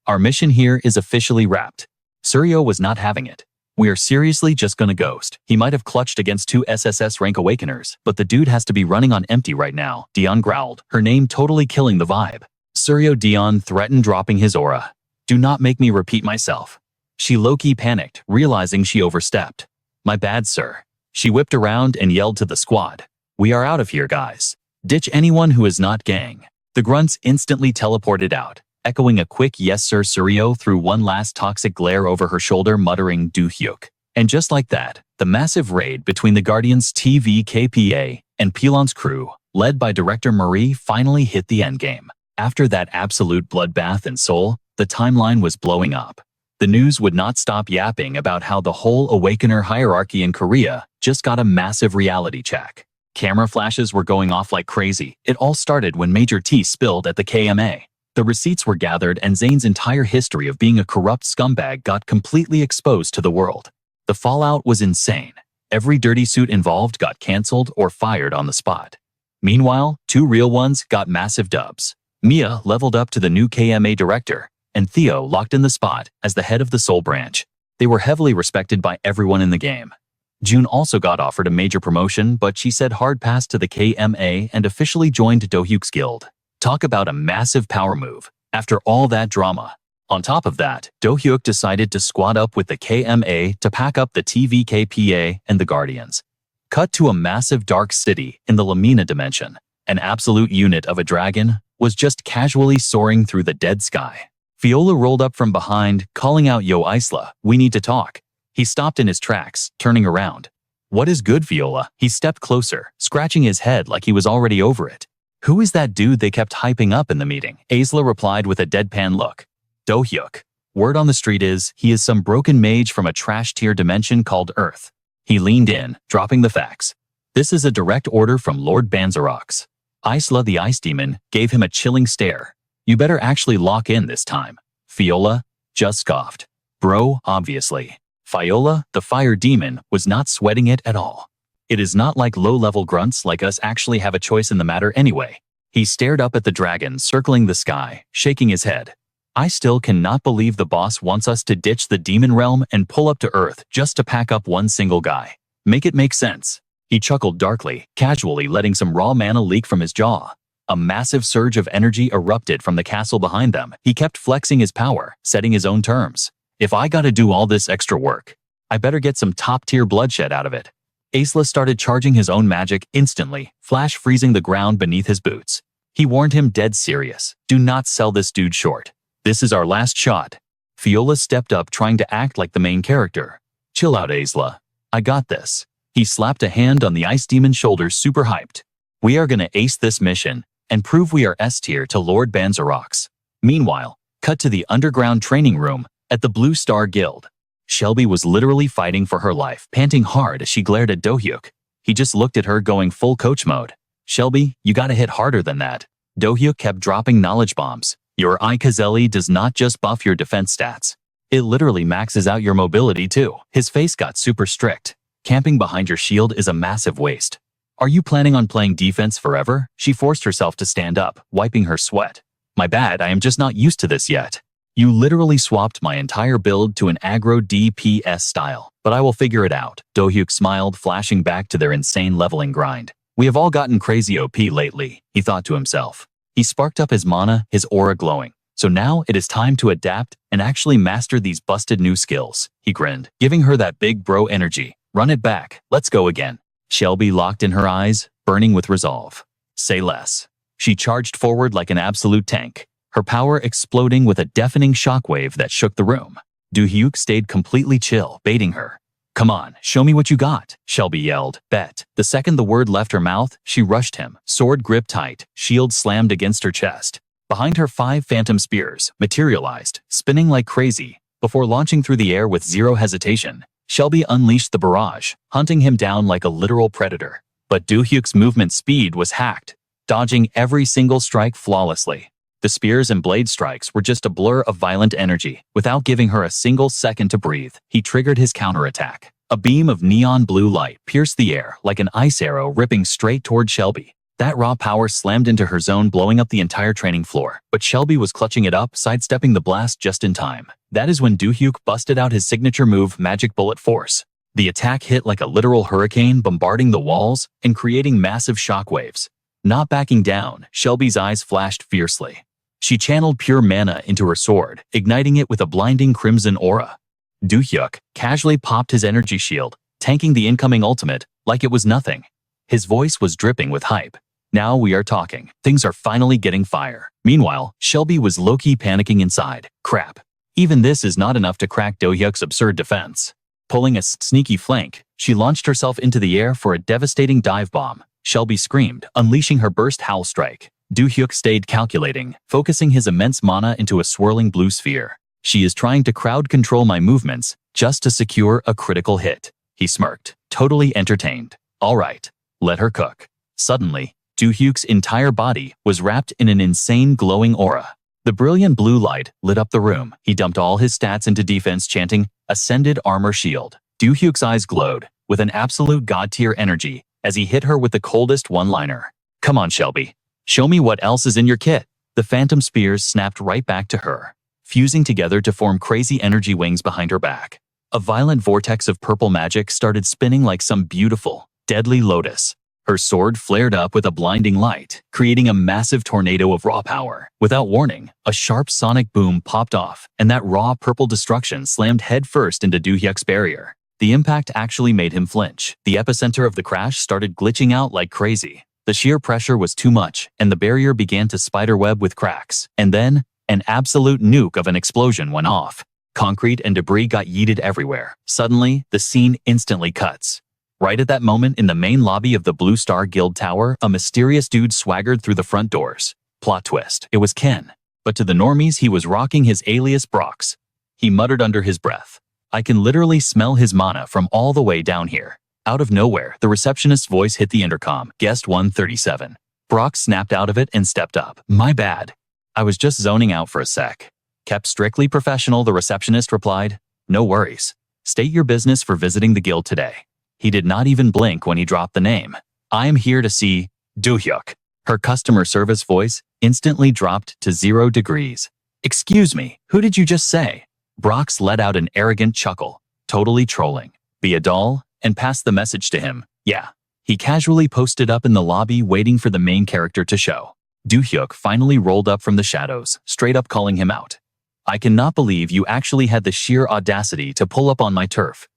Our mission here is officially wrapped. Suryo was not having it. We are seriously just gonna ghost. He might have clutched against 2 SSS rank awakeners, but the dude has to be running on empty right now, Dion growled, her name totally killing the vibe. Suryo Dion threatened dropping his aura. Do not make me repeat myself. She low-key panicked, realizing she overstepped. My bad, sir. She whipped around and yelled to the squad. We are out of here, guys. Ditch anyone who is not gang. The grunts instantly teleported out, echoing a quick yes sir. Suryo threw one last toxic glare over her shoulder, muttering Do-hyuk. And just like that, the massive raid between the Guardians TVKPA and Pylon's crew, led by Director Marie, finally hit the endgame. After that absolute bloodbath in Seoul, the timeline was blowing up. The news would not stop yapping about how the whole Awakener hierarchy in Korea just got a massive reality check. Camera flashes were going off like crazy. It all started when Major T spilled at the KMA. The receipts were gathered and Zane's entire history of being a corrupt scumbag got completely exposed to the world. The fallout was insane. Every dirty suit involved got cancelled or fired on the spot. Meanwhile, 2 real ones got massive dubs. Mia leveled up to the new KMA director, and Theo locked in the spot as the head of the Seoul branch. They were heavily respected by everyone in the game. June also got offered a major promotion, but she said hard pass to the KMA and officially joined Do-hyuk's guild. Talk about a massive power move. After all that drama. On top of that, Do-hyuk decided to squad up with the KMA to pack up the TVKPA and the Guardians. Cut to a massive dark city in the Lamina dimension. An absolute unit of a dragon was just casually soaring through the dead sky. Fiola rolled up from behind, calling out, Yo Isla, we need to talk. He stopped in his tracks, turning around. What is good, Fiola? He stepped closer, scratching his head like he was already over it. Who is that dude they kept hyping up in the meeting? Isla replied with a deadpan look. Do-hyuk. Word on the street is, he is some broken mage from a trash-tier dimension called Earth. He leaned in, dropping the facts. This is a direct order from Lord Banzerox. Isla the Ice Demon gave him a chilling stare. You better actually lock in this time. Fiola just scoffed. Bro, obviously. Fiola, the Fire Demon, was not sweating it at all. It is not like low-level grunts like us actually have a choice in the matter anyway. He stared up at the dragon circling the sky, shaking his head. I still cannot believe the boss wants us to ditch the demon realm and pull up to Earth just to pack up one single guy. Make it make sense. He chuckled darkly, casually letting some raw mana leak from his jaw. A massive surge of energy erupted from the castle behind them. He kept flexing his power, setting his own terms. If I gotta do all this extra work, I better get some top-tier bloodshed out of it. Isla started charging his own magic instantly, flash freezing the ground beneath his boots. He warned him dead serious. Do not sell this dude short. This is our last shot. Fiola stepped up trying to act like the main character. Chill out, Isla. I got this. He slapped a hand on the Ice Demon's shoulder, super hyped. We are gonna ace this mission and prove we are S-tier to Lord Banzerox. Meanwhile, cut to the underground training room at the Blue Star Guild. Shelby was literally fighting for her life, panting hard as she glared at Do-hyuk. He just looked at her going full coach mode. Shelby, you gotta hit harder than that. Do-hyuk kept dropping knowledge bombs. Your Ikazelli does not just buff your defense stats. It literally maxes out your mobility too. His face got super strict. Camping behind your shield is a massive waste. Are you planning on playing defense forever? She forced herself to stand up, wiping her sweat. My bad, I am just not used to this yet. You literally swapped my entire build to an aggro DPS style, but I will figure it out. Do-hyuk smiled, flashing back to their insane leveling grind. We have all gotten crazy OP lately, he thought to himself. He sparked up his mana, his aura glowing. So now it is time to adapt and actually master these busted new skills. He grinned, giving her that big bro energy. Run it back. Let's go again. Shelby locked in her eyes, burning with resolve. Say less. She charged forward like an absolute tank, her power exploding with a deafening shockwave that shook the room. Do-hyuk stayed completely chill, baiting her. Come on, show me what you got, Shelby yelled. Bet. The second the word left her mouth, she rushed him, sword gripped tight, shield slammed against her chest. Behind her 5 phantom spears materialized, spinning like crazy. Before launching through the air with zero hesitation, Shelby unleashed the barrage, hunting him down like a literal predator. But Do-hyuk's movement speed was hacked, dodging every single strike flawlessly. The spears and blade strikes were just a blur of violent energy. Without giving her a single second to breathe, he triggered his counterattack. A beam of neon blue light pierced the air like an ice arrow ripping straight toward Shelby. That raw power slammed into her zone, blowing up the entire training floor. But Shelby was clutching it up, sidestepping the blast just in time. That is when Do-hyuk busted out his signature move, Magic Bullet Force. The attack hit like a literal hurricane, bombarding the walls and creating massive shockwaves. Not backing down, Shelby's eyes flashed fiercely. She channeled pure mana into her sword, igniting it with a blinding crimson aura. Do-hyuk casually popped his energy shield, tanking the incoming ultimate like it was nothing. His voice was dripping with hype. Now we are talking. Things are finally getting fire. Meanwhile, Shelby was low-key panicking inside. Crap. Even this is not enough to crack Do-hyuk's absurd defense. Pulling a sneaky flank, she launched herself into the air for a devastating dive bomb. Shelby screamed, unleashing her burst howl strike. Do-hyuk stayed calculating, focusing his immense mana into a swirling blue sphere. She is trying to crowd control my movements just to secure a critical hit. He smirked, totally entertained. All right, let her cook. Suddenly, Do-hyuk's entire body was wrapped in an insane glowing aura. The brilliant blue light lit up the room. He dumped all his stats into defense, chanting, Ascended Armor Shield. Do-hyuk's eyes glowed with an absolute god-tier energy as he hit her with the coldest one-liner. Come on, Shelby. Show me what else is in your kit. The phantom spears snapped right back to her, fusing together to form crazy energy wings behind her back. A violent vortex of purple magic started spinning like some beautiful, deadly lotus. Her sword flared up with a blinding light, creating a massive tornado of raw power. Without warning, a sharp sonic boom popped off, and that raw purple destruction slammed headfirst into Do-hyuk's barrier. The impact actually made him flinch. The epicenter of the crash started glitching out like crazy. The sheer pressure was too much, and the barrier began to spiderweb with cracks. And then, an absolute nuke of an explosion went off. Concrete and debris got yeeted everywhere. Suddenly, the scene instantly cuts. Right at that moment, in the main lobby of the Blue Star Guild Tower, a mysterious dude swaggered through the front doors. Plot twist. It was Ken. But to the normies, he was rocking his alias Brox. He muttered under his breath, I can literally smell his mana from all the way down here. Out of nowhere, the receptionist's voice hit the intercom. Guest 137. Brock snapped out of it and stepped up. My bad. I was just zoning out for a sec. Kept strictly professional, the receptionist replied. No worries. State your business for visiting the guild today. He did not even blink when he dropped the name. I am here to see Do-hyuk. Her customer service voice instantly dropped to 0 degrees. Excuse me, who did you just say? Brox let out an arrogant chuckle, totally trolling. Be a doll? And passed the message to him. Yeah. He casually posted up in the lobby waiting for the main character to show. Do-hyuk finally rolled up from the shadows, straight up calling him out. I cannot believe you actually had the sheer audacity to pull up on my turf.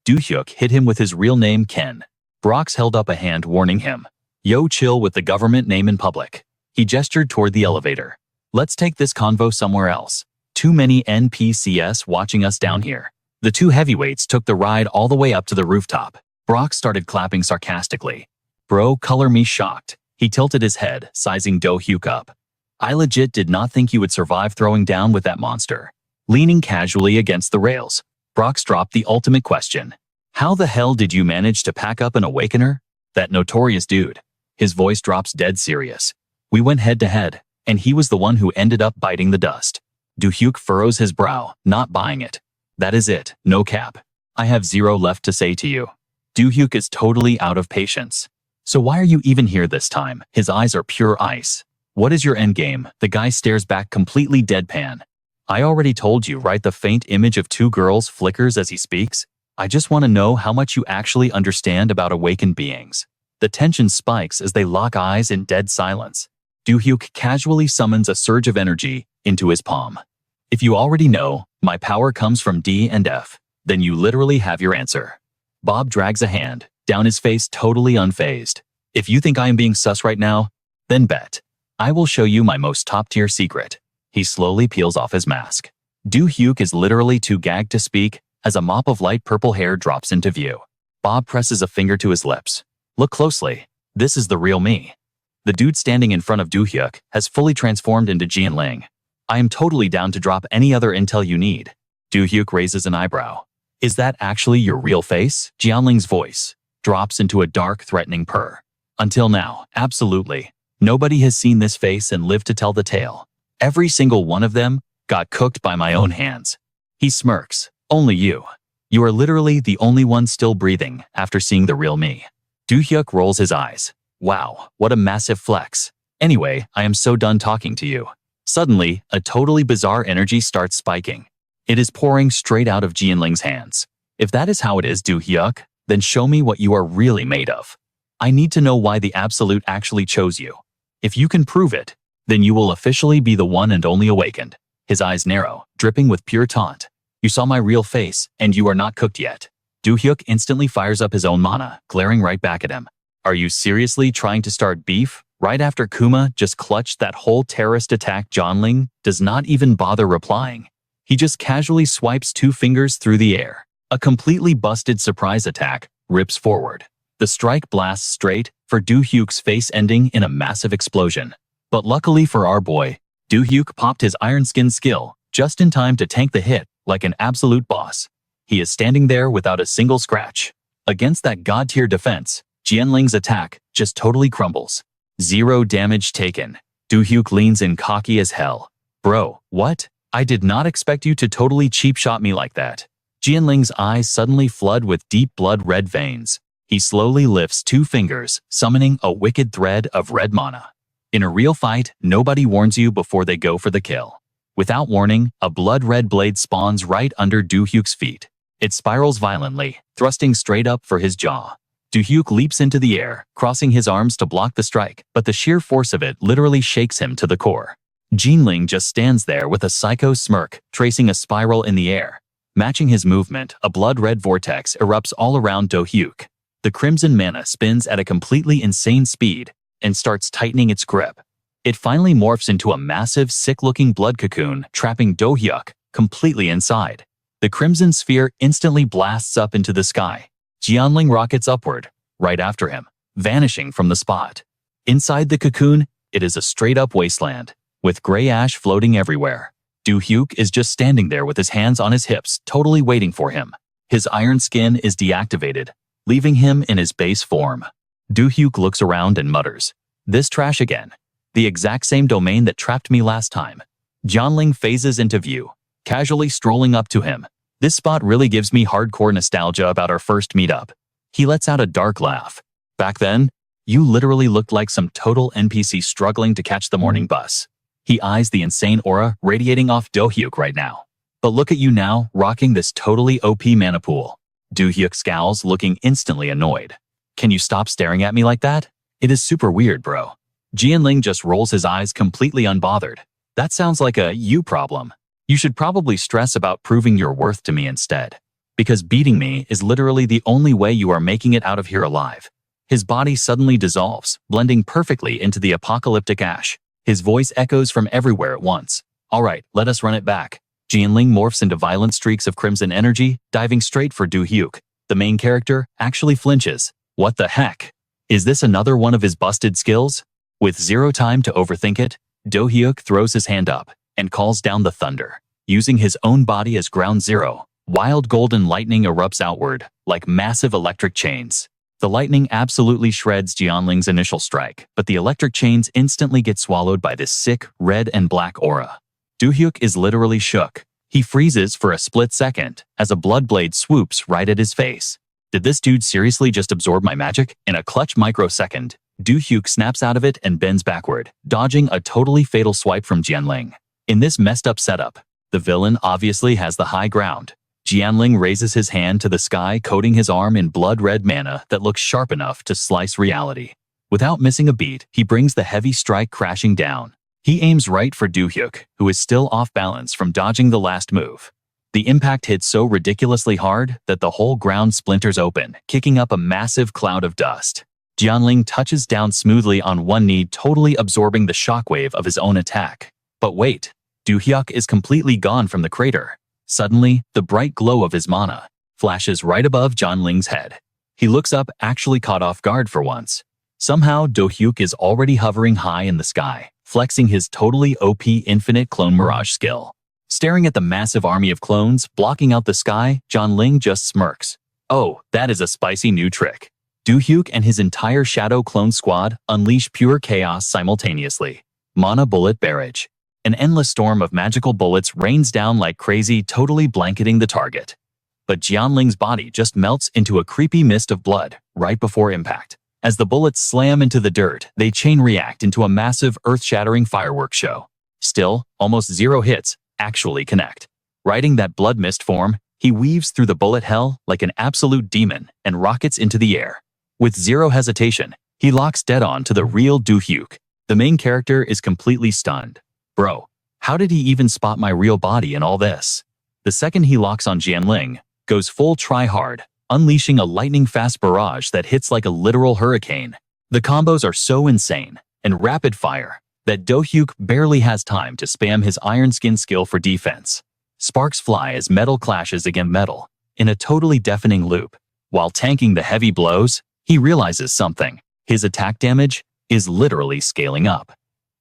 Do-hyuk hit him with his real name, Ken. Brox held up a hand warning him. Yo, chill with the government name in public. He gestured toward the elevator. Let's take this convo somewhere else. Too many NPCs watching us down here. The two heavyweights took the ride all the way up to the rooftop. Brock started clapping sarcastically. Bro, color me shocked. He tilted his head, sizing Do-hyuk up. I legit did not think you would survive throwing down with that monster. Leaning casually against the rails, Brox dropped the ultimate question. How the hell did you manage to pack up an awakener? That notorious dude. His voice drops dead serious. We went head to head, and he was the one who ended up biting the dust. Do-hyuk furrows his brow, not buying it. That is it, no cap. I have 0 left to say to you. Do-hyuk is totally out of patience. So why are you even here this time? His eyes are pure ice. What is your endgame? The guy stares back completely deadpan. I already told you, right? The faint image of 2 girls flickers as he speaks. I just want to know how much you actually understand about awakened beings. The tension spikes as they lock eyes in dead silence. Do-hyuk casually summons a surge of energy, into his palm. If you already know, my power comes from D and F, then you literally have your answer. Bob drags a hand down his face, totally unfazed. If you think I am being sus right now, then bet. I will show you my most top-tier secret. He slowly peels off his mask. Do-hyuk is literally too gagged to speak as a mop of light purple hair drops into view. Bob presses a finger to his lips. Look closely. This is the real me. The dude standing in front of Do-hyuk has fully transformed into Jianling. I am totally down to drop any other intel you need. Do-hyuk raises an eyebrow. Is that actually your real face? Jianling's voice drops into a dark, threatening purr. Until now, absolutely. Nobody has seen this face and lived to tell the tale. Every single one of them got cooked by my own hands. He smirks. Only you. You are literally the only one still breathing after seeing the real me. Do-hyuk rolls his eyes. Wow, what a massive flex. Anyway, I am so done talking to you. Suddenly, a totally bizarre energy starts spiking. It is pouring straight out of Jianling's hands. If that is how it is, Do-hyuk, then show me what you are really made of. I need to know why the Absolute actually chose you. If you can prove it, then you will officially be the one and only awakened. His eyes narrow, dripping with pure taunt. You saw my real face, and you are not cooked yet. Do-hyuk instantly fires up his own mana, glaring right back at him. Are you seriously trying to start beef? Right after Kuma just clutched that whole terrorist attack, Jianling does not even bother replying. He just casually swipes 2 fingers through the air. A completely busted surprise attack rips forward. The strike blasts straight for Do-hyuk's face, ending in a massive explosion. But luckily for our boy, Do-hyuk popped his Iron Skin skill just in time to tank the hit like an absolute boss. He is standing there without a single scratch. Against that god-tier defense, Jianling's attack just totally crumbles. 0 damage taken. Do-hyuk leans in cocky as hell. Bro, what? I did not expect you to totally cheap shot me like that. Jianling's eyes suddenly flood with deep blood-red veins. He slowly lifts 2 fingers, summoning a wicked thread of red mana. In a real fight, nobody warns you before they go for the kill. Without warning, a blood-red blade spawns right under Do-hyuk's feet. It spirals violently, thrusting straight up for his jaw. Do-hyuk leaps into the air, crossing his arms to block the strike, but the sheer force of it literally shakes him to the core. Jianling just stands there with a psycho smirk, tracing a spiral in the air. Matching his movement, a blood-red vortex erupts all around Do-hyuk. The crimson mana spins at a completely insane speed and starts tightening its grip. It finally morphs into a massive, sick-looking blood cocoon, trapping Do-hyuk completely inside. The crimson sphere instantly blasts up into the sky. Jianling rockets upward, right after him, vanishing from the spot. Inside the cocoon, it is a straight-up wasteland, with gray ash floating everywhere. Do-hyuk is just standing there with his hands on his hips, totally waiting for him. His iron skin is deactivated, leaving him in his base form. Do-hyuk looks around and mutters, "This trash again. The exact same domain that trapped me last time." Jianling phases into view, casually strolling up to him. This spot really gives me hardcore nostalgia about our first meetup. He lets out a dark laugh. Back then, you literally looked like some total NPC struggling to catch the morning bus. He eyes the insane aura radiating off Do-hyuk right now. But look at you now, rocking this totally OP mana pool. Do-hyuk scowls, looking instantly annoyed. Can you stop staring at me like that? It is super weird, bro. Jianling just rolls his eyes, completely unbothered. That sounds like a you problem. You should probably stress about proving your worth to me instead. Because beating me is literally the only way you are making it out of here alive. His body suddenly dissolves, blending perfectly into the apocalyptic ash. His voice echoes from everywhere at once. All right, let us run it back. Jianling morphs into violent streaks of crimson energy, diving straight for Do-hyuk. The main character actually flinches. What the heck? Is this another one of his busted skills? With 0 time to overthink it, Do-hyuk throws his hand up and calls down the thunder. Using his own body as ground zero, wild golden lightning erupts outward, like massive electric chains. The lightning absolutely shreds Jianling's initial strike, but the electric chains instantly get swallowed by this sick, red and black aura. Do-hyuk is literally shook. He freezes for a split second as a blood blade swoops right at his face. Did this dude seriously just absorb my magic? In a clutch microsecond, Do-hyuk snaps out of it and bends backward, dodging a totally fatal swipe from Jianling. In this messed up setup, the villain obviously has the high ground. Jianling raises his hand to the sky, coating his arm in blood-red mana that looks sharp enough to slice reality. Without missing a beat, he brings the heavy strike crashing down. He aims right for Do-hyuk, who is still off balance from dodging the last move. The impact hits so ridiculously hard that the whole ground splinters open, kicking up a massive cloud of dust. Jianling touches down smoothly on one knee, totally absorbing the shockwave of his own attack. But wait, Do-hyuk is completely gone from the crater. Suddenly, the bright glow of his mana flashes right above Jianling's head. He looks up, actually caught off guard for once. Somehow, Do-hyuk is already hovering high in the sky, flexing his totally OP infinite clone mirage skill. Staring at the massive army of clones blocking out the sky, Jianling just smirks. Oh, that is a spicy new trick. Do-hyuk and his entire shadow clone squad unleash pure chaos simultaneously. Mana bullet barrage. An endless storm of magical bullets rains down like crazy, totally blanketing the target. But Jianling's body just melts into a creepy mist of blood right before impact. As the bullets slam into the dirt, they chain react into a massive, earth-shattering fireworks show. Still, almost zero hits actually connect. Riding that blood mist form, he weaves through the bullet hell like an absolute demon and rockets into the air. With zero hesitation, he locks dead on to the real Do-hyuk. The main character is completely stunned. Bro, how did he even spot my real body in all this? The second he locks on Jianling, goes full try-hard, unleashing a lightning-fast barrage that hits like a literal hurricane. The combos are so insane and rapid-fire that Do-hyuk barely has time to spam his iron skin skill for defense. Sparks fly as metal clashes against metal in a totally deafening loop. While tanking the heavy blows, he realizes something. His attack damage is literally scaling up.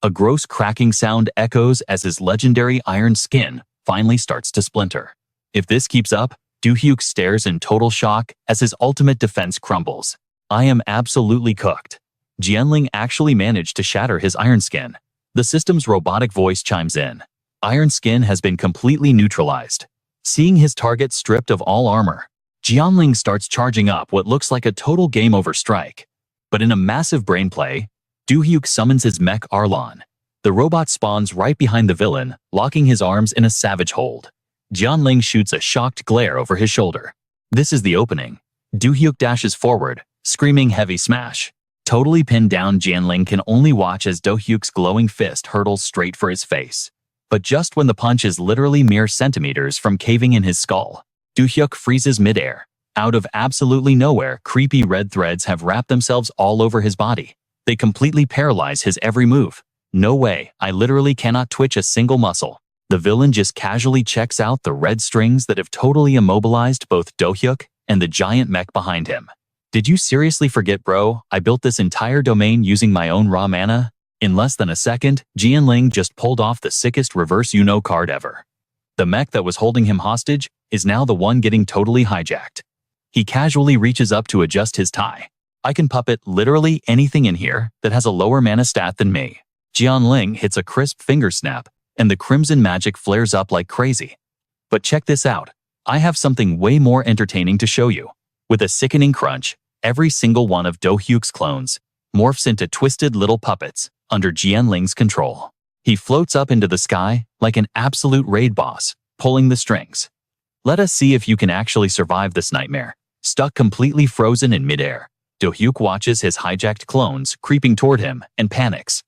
A gross cracking sound echoes as his legendary iron skin finally starts to splinter. If this keeps up, Do-hyuk stares in total shock as his ultimate defense crumbles. I am absolutely cooked. Jianling actually managed to shatter his iron skin. The system's robotic voice chimes in. Iron skin has been completely neutralized. Seeing his target stripped of all armor, Jianling starts charging up what looks like a total game-over strike. But in a massive brain play, Do-hyuk summons his mech Arlon. The robot spawns right behind the villain, locking his arms in a savage hold. Jianling shoots a shocked glare over his shoulder. This is the opening. Do-hyuk dashes forward, screaming heavy smash. Totally pinned down, Jianling can only watch as Do-hyuk's glowing fist hurtles straight for his face. But just when the punch is literally mere centimeters from caving in his skull, Do-hyuk freezes midair. Out of absolutely nowhere, creepy red threads have wrapped themselves all over his body. They completely paralyze his every move. No way, I literally cannot twitch a single muscle. The villain just casually checks out the red strings that have totally immobilized both Do-hyuk and the giant mech behind him. Did you seriously forget, bro? I built this entire domain using my own raw mana? In less than a second, Jianling just pulled off the sickest reverse Uno card ever. The mech that was holding him hostage is now the one getting totally hijacked. He casually reaches up to adjust his tie. I can puppet literally anything in here that has a lower mana stat than me. Jianling hits a crisp finger snap, and the crimson magic flares up like crazy. But check this out. I have something way more entertaining to show you. With a sickening crunch, every single one of Do-hyuk's clones morphs into twisted little puppets under Jianling's control. He floats up into the sky like an absolute raid boss, pulling the strings. Let us see if you can actually survive this nightmare. Stuck completely frozen in midair, Do-hyuk watches his hijacked clones creeping toward him and panics.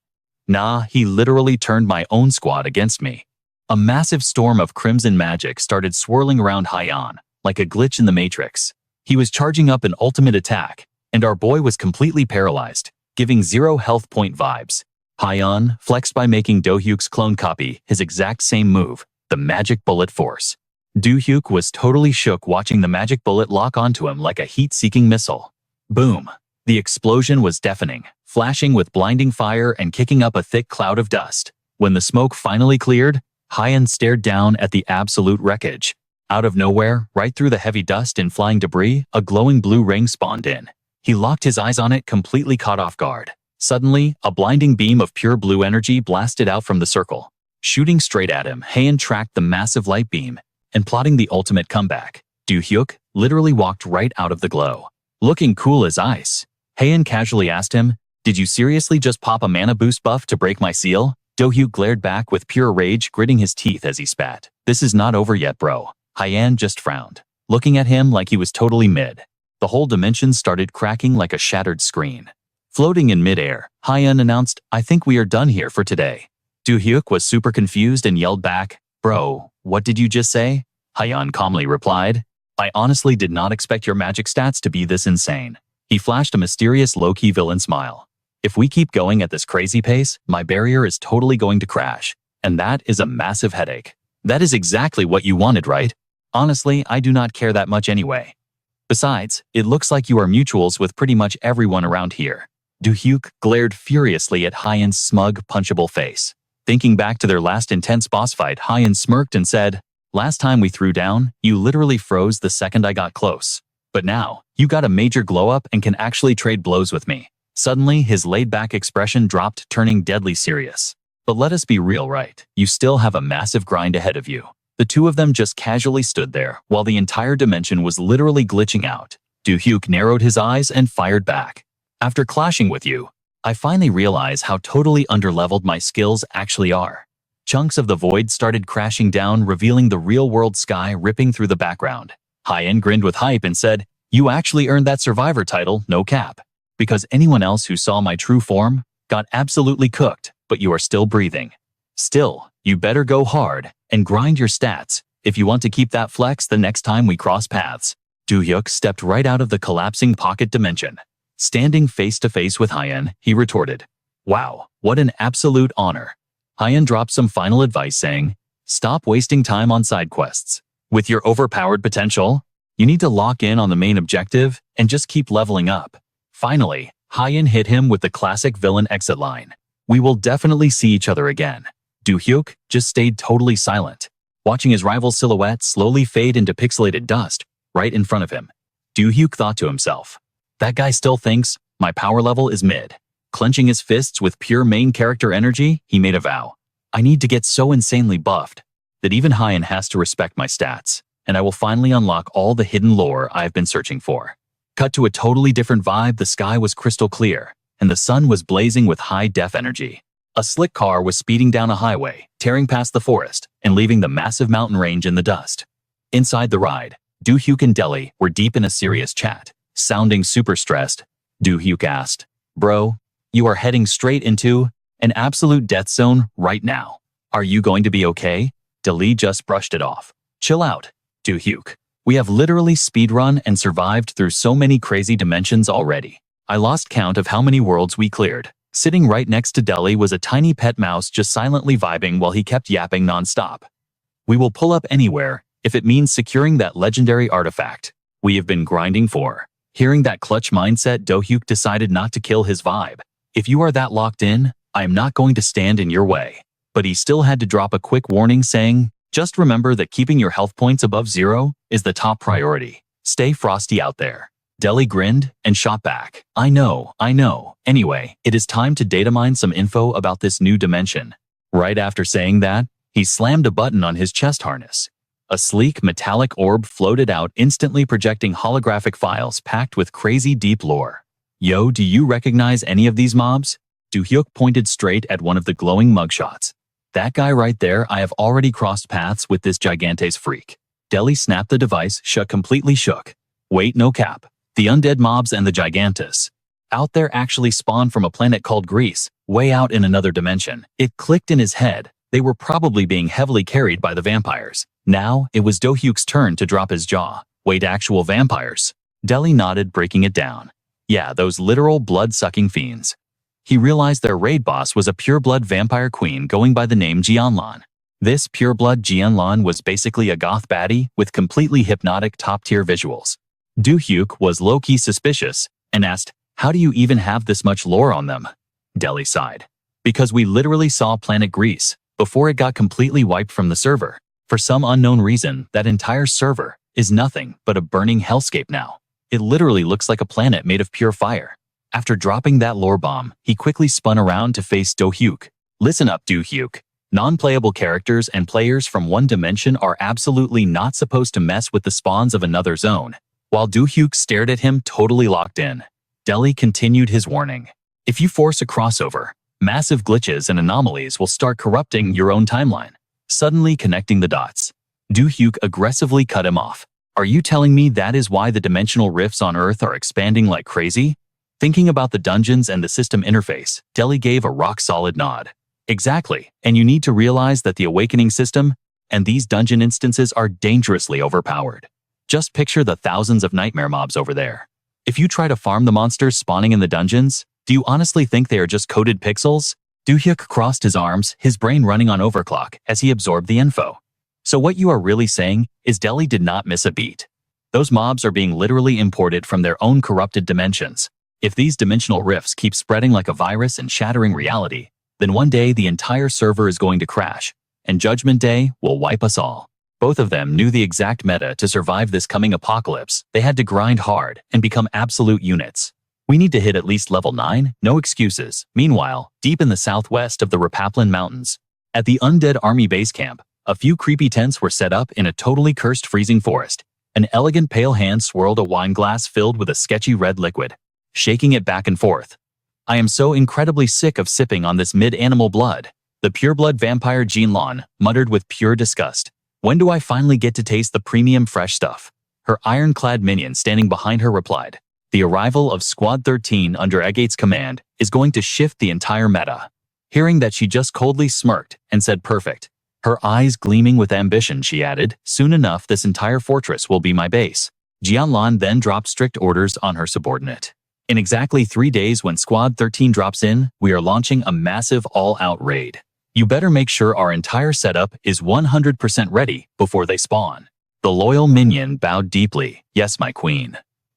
Nah, he literally turned my own squad against me. A massive storm of crimson magic started swirling around Haiyan, like a glitch in the Matrix. He was charging up an ultimate attack, and our boy was completely paralyzed, giving 0 health point vibes. Haiyan flexed by making Do-hyuk's clone copy his exact same move, the magic bullet force. Do-hyuk was totally shook watching the magic bullet lock onto him like a heat-seeking missile. Boom! The explosion was deafening, flashing with blinding fire and kicking up a thick cloud of dust. When the smoke finally cleared, Haiyan stared down at the absolute wreckage. Out of nowhere, right through the heavy dust and flying debris, a glowing blue ring spawned in. He locked his eyes on it, completely caught off guard. Suddenly, a blinding beam of pure blue energy blasted out from the circle. Shooting straight at him, Haiyan tracked the massive light beam and plotting the ultimate comeback. Do-hyuk literally walked right out of the glow. Looking cool as ice, Haiyan casually asked him, "Did you seriously just pop a mana boost buff to break my seal?" Do-hyuk glared back with pure rage, gritting his teeth as he spat. "This is not over yet, bro." Haiyan just frowned, looking at him like he was totally mid. The whole dimension started cracking like a shattered screen. Floating in midair, Haiyan announced, "I think we are done here for today." Do-hyuk was super confused and yelled back, "Bro, what did you just say?" Hyun calmly replied, "I honestly did not expect your magic stats to be this insane." He flashed a mysterious low-key villain smile. "If we keep going at this crazy pace, my barrier is totally going to crash, and that is a massive headache." "That is exactly what you wanted, right? Honestly, I do not care that much anyway. Besides, it looks like you are mutuals with pretty much everyone around here." Do-hyuk glared furiously at Hyun's smug, punchable face. Thinking back to their last intense boss fight, Hyun smirked and said, "Last time we threw down, you literally froze the second I got close. But now, you got a major glow-up and can actually trade blows with me." Suddenly, his laid-back expression dropped, turning deadly serious. "But let us be real, right? You still have a massive grind ahead of you." The two of them just casually stood there, while the entire dimension was literally glitching out. Do-hyuk narrowed his eyes and fired back. "After clashing with you, I finally realize how totally underleveled my skills actually are." Chunks of the void started crashing down, revealing the real-world sky ripping through the background. Hyun grinned with hype and said, "You actually earned that survivor title, no cap. Because anyone else who saw my true form got absolutely cooked, but you are still breathing. Still, you better go hard and grind your stats if you want to keep that flex the next time we cross paths." Do-hyuk stepped right out of the collapsing pocket dimension. Standing face-to-face with Hyun, he retorted, "Wow, what an absolute honor." Hyun dropped some final advice saying, "Stop wasting time on side quests. With your overpowered potential, you need to lock in on the main objective and just keep leveling up." Finally, Hyun hit him with the classic villain exit line. "We will definitely see each other again." Do-hyuk just stayed totally silent, watching his rival's silhouette slowly fade into pixelated dust right in front of him. Do-hyuk thought to himself, "That guy still thinks my power level is mid." Clenching his fists with pure main character energy, he made a vow. "I need to get so insanely buffed that even Hyun has to respect my stats, and I will finally unlock all the hidden lore I've been searching for." Cut to a totally different vibe. The sky was crystal clear, and the sun was blazing with high-def energy. A slick car was speeding down a highway, tearing past the forest, and leaving the massive mountain range in the dust. Inside the ride, Do-hyuk and Deli were deep in a serious chat. Sounding super stressed, Do-hyuk asked, "Bro, you are heading straight into an absolute death zone right now. Are you going to be okay?" Deli just brushed it off. "Chill out, Do-hyuk. We have literally speedrun and survived through so many crazy dimensions already. I lost count of how many worlds we cleared." Sitting right next to Deli was a tiny pet mouse just silently vibing while he kept yapping nonstop. "We will pull up anywhere if it means securing that legendary artifact we have been grinding for." Hearing that clutch mindset, Do-hyuk decided not to kill his vibe. "If you are that locked in, I am not going to stand in your way." But he still had to drop a quick warning saying, "Just remember that keeping your health points above 0 is the top priority. Stay frosty out there." Deli grinned and shot back, I know. Anyway, it is time to data mine some info about this new dimension." Right after saying that, he slammed a button on his chest harness. A sleek metallic orb floated out, instantly projecting holographic files packed with crazy deep lore. "Yo, do you recognize any of these mobs?" Do-hyuk pointed straight at one of the glowing mugshots. "That guy right there, I have already crossed paths with this gigantes freak." Deli snapped the device shut, completely shook. "Wait, no cap. The undead mobs and the gigantes out there actually spawned from a planet called Greece, way out in another dimension." It clicked in his head. They were probably being heavily carried by the vampires. Now, it was Do-hyuk's turn to drop his jaw. "Wait, actual vampires?" Deli nodded, breaking it down. "Yeah, those literal blood-sucking fiends." He realized their raid boss was a pure-blood vampire queen going by the name Jianlan. This pure-blood Jianlan was basically a goth baddie with completely hypnotic top-tier visuals. Do-hyuk was low-key suspicious and asked, "How do you even have this much lore on them?" Deli sighed. "Because we literally saw planet Greece before it got completely wiped from the server. For some unknown reason, that entire server is nothing but a burning hellscape now. It literally looks like a planet made of pure fire." After dropping that lore bomb, he quickly spun around to face Do-hyuk. "Listen up, Do-hyuk. Non-playable characters and players from one dimension are absolutely not supposed to mess with the spawns of another zone." While Do-hyuk stared at him, totally locked in, Deli continued his warning. "If you force a crossover, massive glitches and anomalies will start corrupting your own timeline." Suddenly connecting the dots, Do-hyuk aggressively cut him off. "Are you telling me that is why the dimensional rifts on Earth are expanding like crazy?" Thinking about the dungeons and the system interface, Deli gave a rock-solid nod. Exactly, and you need to realize that the awakening system and these dungeon instances are dangerously overpowered. Just picture the thousands of nightmare mobs over there. If you try to farm the monsters spawning in the dungeons, do you honestly think they are just coded pixels? Do-hyuk crossed his arms, his brain running on overclock as he absorbed the info. So what you are really saying is Delhi did not miss a beat. Those mobs are being literally imported from their own corrupted dimensions. If these dimensional rifts keep spreading like a virus and shattering reality, then one day the entire server is going to crash, and Judgment Day will wipe us all. Both of them knew the exact meta to survive this coming apocalypse. They had to grind hard and become absolute units. We need to hit at least level 9, no excuses. Meanwhile, deep in the southwest of the Rapaplin Mountains, at the Undead Army base camp, a few creepy tents were set up in a totally cursed freezing forest. An elegant pale hand swirled a wine glass filled with a sketchy red liquid, shaking it back and forth. I am so incredibly sick of sipping on this mid-animal blood, the pureblood vampire Jinlan muttered with pure disgust. When do I finally get to taste the premium fresh stuff? Her ironclad minion standing behind her replied. The arrival of Squad 13 under Agate's command is going to shift the entire meta. Hearing that, she just coldly smirked and said perfect. Her eyes gleaming with ambition, she added, soon enough this entire fortress will be my base. Jianlan then dropped strict orders on her subordinate. In exactly 3 days, when Squad 13 drops in, we are launching a massive all-out raid. You better make sure our entire setup is 100% ready before they spawn. The loyal minion bowed deeply. Yes, my queen.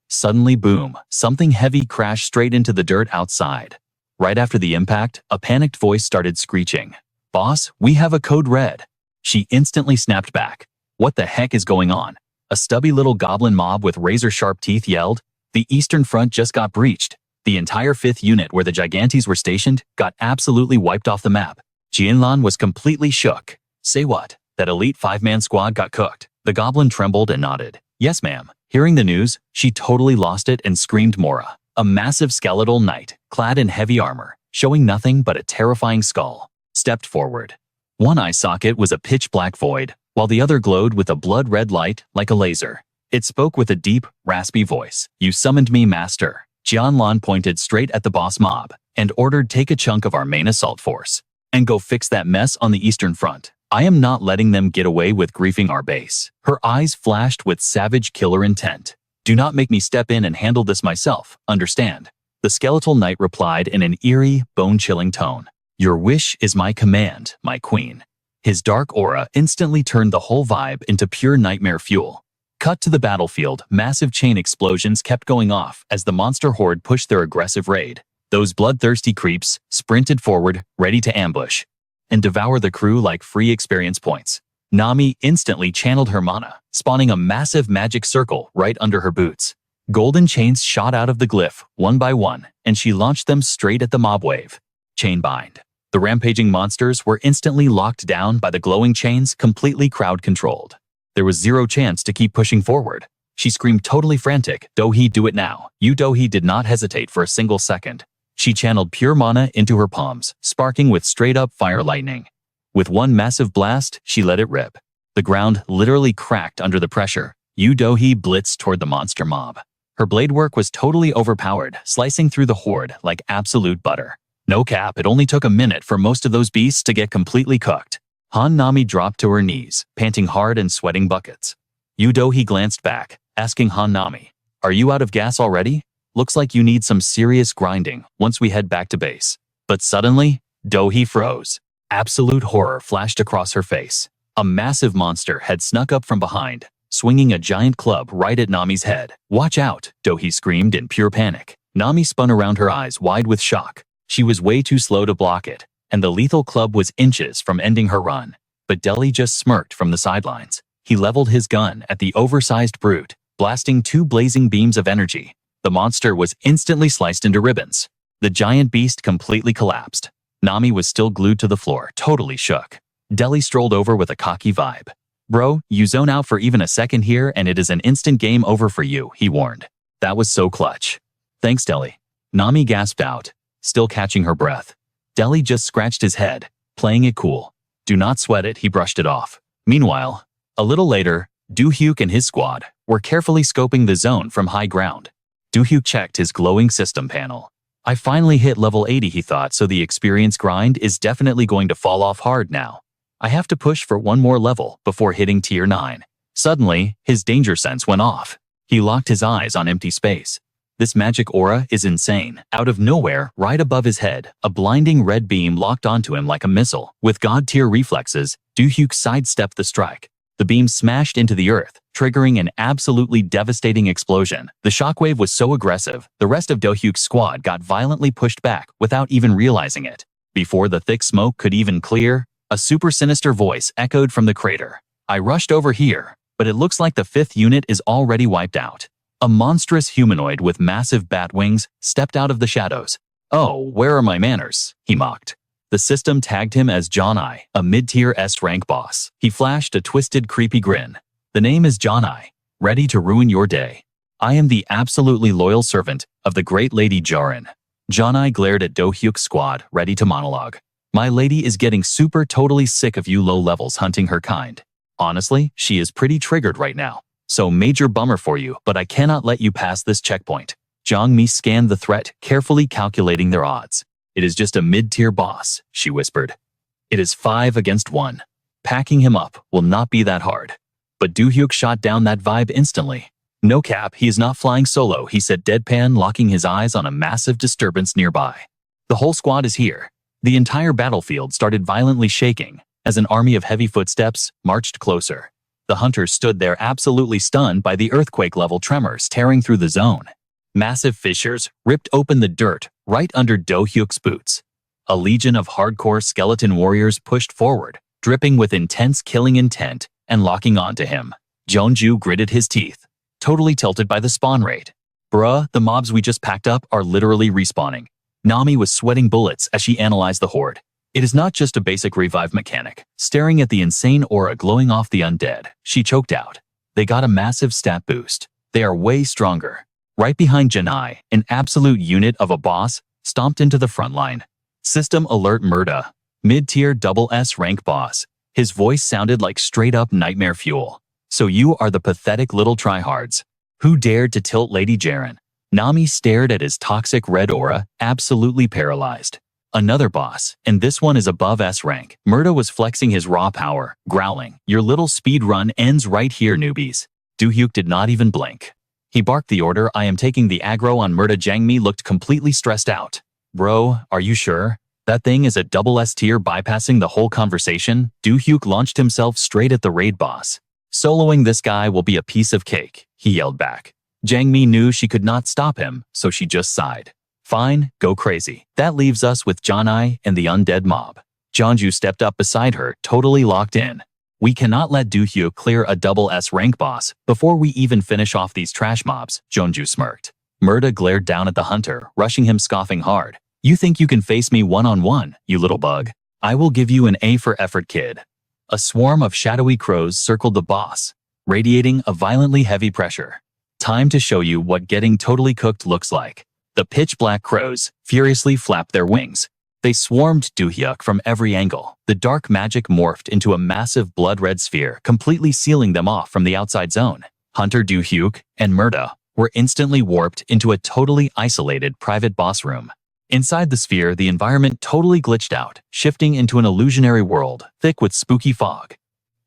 Suddenly, boom, something heavy crashed straight into the dirt outside. Right after the impact, a panicked voice started screeching. Boss, we have a code red. She instantly snapped back. What the heck is going on? A stubby little goblin mob with razor-sharp teeth yelled. The eastern front just got breached. The entire 5th unit where the Gigantes were stationed got absolutely wiped off the map. Jianlan was completely shook. Say what? That elite 5-man squad got cooked. The goblin trembled and nodded. Yes, ma'am. Hearing the news, she totally lost it and screamed Mora. A massive skeletal knight, clad in heavy armor, showing nothing but a terrifying skull, stepped forward. One eye socket was a pitch-black void, while the other glowed with a blood-red light like a laser. It spoke with a deep, raspy voice. You summoned me, master. Jianlan pointed straight at the boss mob and ordered, take a chunk of our main assault force and go fix that mess on the eastern front. I am not letting them get away with griefing our base. Her eyes flashed with savage killer intent. Do not make me step in and handle this myself, understand? The skeletal knight replied in an eerie, bone-chilling tone. Your wish is my command, my queen. His dark aura instantly turned the whole vibe into pure nightmare fuel. Cut to the battlefield, massive chain explosions kept going off as the monster horde pushed their aggressive raid. Those bloodthirsty creeps sprinted forward, ready to ambush and devour the crew like free experience points. Nami instantly channeled her mana, spawning a massive magic circle right under her boots. Golden chains shot out of the glyph, one by one, and she launched them straight at the mob wave. Chainbind. The rampaging monsters were instantly locked down by the glowing chains, completely crowd-controlled. There was zero chance to keep pushing forward. She screamed, totally frantic, Do-hy, do it now. Do-hy did not hesitate for a single second. She channeled pure mana into her palms, sparking with straight-up fire lightning. With one massive blast, she let it rip. The ground literally cracked under the pressure. Do-hy blitzed toward the monster mob. Her blade work was totally overpowered, slicing through the horde like absolute butter. No cap, it only took a minute for most of those beasts to get completely cooked. Nami dropped to her knees, panting hard and sweating buckets. Do-hy glanced back, asking Nami, are you out of gas already? Looks like you need some serious grinding once we head back to base. But suddenly, Do-hy froze. Absolute horror flashed across her face. A massive monster had snuck up from behind, swinging a giant club right at Nami's head. Watch out, Do-hy screamed in pure panic. Nami spun around, her eyes wide with shock. She was way too slow to block it, and the lethal club was inches from ending her run. But Delhi just smirked from the sidelines. He leveled his gun at the oversized brute, blasting 2 blazing beams of energy. The monster was instantly sliced into ribbons. The giant beast completely collapsed. Nami was still glued to the floor, totally shook. Delhi strolled over with a cocky vibe. Bro, you zone out for even a second here and it is an instant game over for you, he warned. That was so clutch. Thanks, Delhi. Nami gasped out, still catching her breath. Delhi just scratched his head, playing it cool. Do not sweat it, he brushed it off. Meanwhile, a little later, Do-hyuk and his squad were carefully scoping the zone from high ground. Do-hyuk checked his glowing system panel. I finally hit level 80, he thought, so the experience grind is definitely going to fall off hard now. I have to push for one more level before hitting tier 9. Suddenly, his danger sense went off. He locked his eyes on empty space. This magic aura is insane. Out of nowhere, right above his head, a blinding red beam locked onto him like a missile. With god-tier reflexes, Do-hyuk sidestepped the strike. The beam smashed into the earth, triggering an absolutely devastating explosion. The shockwave was so aggressive, the rest of Do-hyuk's squad got violently pushed back without even realizing it. Before the thick smoke could even clear, a super sinister voice echoed from the crater. I rushed over here, but it looks like the 5th unit is already wiped out. A monstrous humanoid with massive bat wings stepped out of the shadows. Oh, where are my manners? He mocked. The system tagged him as John-I, a mid-tier S-rank boss. He flashed a twisted, creepy grin. The name is John-I, ready to ruin your day. I am the absolutely loyal servant of the great lady Jaren. John-I glared at Do-hyuk's squad, ready to monologue. My lady is getting super totally sick of you low levels hunting her kind. Honestly, she is pretty triggered right now. So major bummer for you, but I cannot let you pass this checkpoint. Jong-mi scanned the threat, carefully calculating their odds. It is just a mid-tier boss, she whispered. It is 5 against 1. Packing him up will not be that hard. But Do-hyuk shot down that vibe instantly. No cap, he is not flying solo, he said deadpan, locking his eyes on a massive disturbance nearby. The whole squad is here. The entire battlefield started violently shaking as an army of heavy footsteps marched closer. The hunters stood there absolutely stunned by the earthquake-level tremors tearing through the zone. Massive fissures ripped open the dirt right under Do-hyuk's boots. A legion of hardcore skeleton warriors pushed forward, dripping with intense killing intent and locking onto him. Jeonju gritted his teeth, totally tilted by the spawn rate. Bruh, the mobs we just packed up are literally respawning. Nami was sweating bullets as she analyzed the horde. It is not just a basic revive mechanic. Staring at the insane aura glowing off the undead, she choked out. They got a massive stat boost. They are way stronger. Right behind Janai, an absolute unit of a boss, stomped into the front line. System Alert Murda, mid-tier double S rank boss. His voice sounded like straight-up nightmare fuel. So you are the pathetic little tryhards. Who dared to tilt Lady Jaren? Nami stared at his toxic red aura, absolutely paralyzed. Another boss, and this one is above S rank. Murda was flexing his raw power, growling, "Your little speed run ends right here, newbies." Do-hyuk did not even blink. He barked the order. I am taking the aggro on Murda. Jang-mi looked completely stressed out. Bro, are you sure? That thing is a double S tier bypassing the whole conversation. Do-hyuk launched himself straight at the raid boss. Soloing this guy will be a piece of cake, he yelled back. Jang-mi knew she could not stop him, so she just sighed. Fine, go crazy. That leaves us with John-I and the undead mob. Jeonju stepped up beside her, totally locked in. We cannot let Do-hyuk clear a double S rank boss before we even finish off these trash mobs, Jeonju smirked. Murda glared down at the hunter, rushing him scoffing hard. You think you can face me one-on-one, you little bug? I will give you an A for effort, kid. A swarm of shadowy crows circled the boss, radiating a violently heavy pressure. Time to show you what getting totally cooked looks like. The pitch-black crows furiously flapped their wings. They swarmed Do-hyuk from every angle. The dark magic morphed into a massive blood-red sphere, completely sealing them off from the outside zone. Hunter Do-hyuk and Murda were instantly warped into a totally isolated private boss room. Inside the sphere, the environment totally glitched out, shifting into an illusionary world, thick with spooky fog.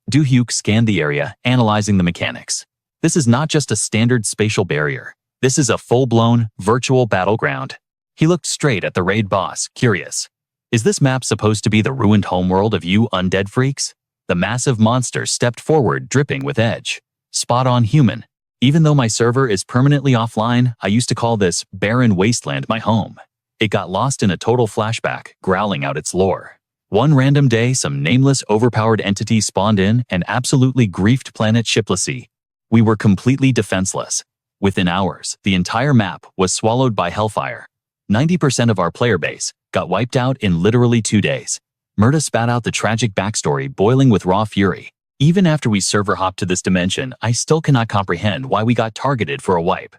Do-hyuk scanned the area, analyzing the mechanics. This is not just a standard spatial barrier. This is a full-blown, virtual battleground. He looked straight at the raid boss, curious. Is this map supposed to be the ruined homeworld of you undead freaks? The massive monster stepped forward, dripping with edge. Spot on human. Even though my server is permanently offline, I used to call this barren wasteland my home. It got lost in a total flashback, growling out its lore. One random day, some nameless overpowered entity spawned in and absolutely griefed planet Shiplessy. We were completely defenseless. Within hours, the entire map was swallowed by hellfire. 90% of our player base got wiped out in literally 2 days. Murda spat out the tragic backstory, boiling with raw fury. Even after we server hopped to this dimension, I still cannot comprehend why we got targeted for a wipe.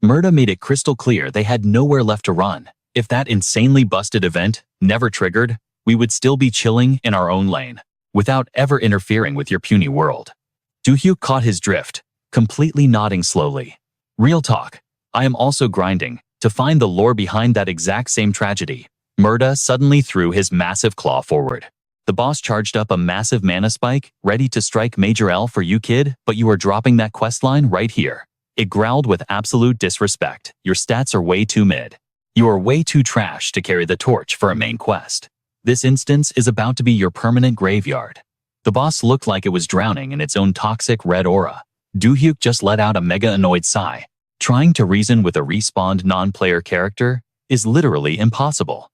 Murda made it crystal clear they had nowhere left to run. If that insanely busted event never triggered, we would still be chilling in our own lane, without ever interfering with your puny world. Do-hyuk caught his drift, completely nodding slowly. Real talk. I am also grinding, To find the lore behind that exact same tragedy, Murda suddenly threw his massive claw forward. The boss charged up a massive mana spike, ready to strike Major L for you, kid, but you are dropping that questline right here. It growled with absolute disrespect. Your stats are way too mid. You are way too trash to carry the torch for a main quest. This instance is about to be your permanent graveyard. The boss looked like it was drowning in its own toxic red aura. Do-hyuk just let out a mega annoyed sigh. Trying to reason with a respawned non-player character is literally impossible.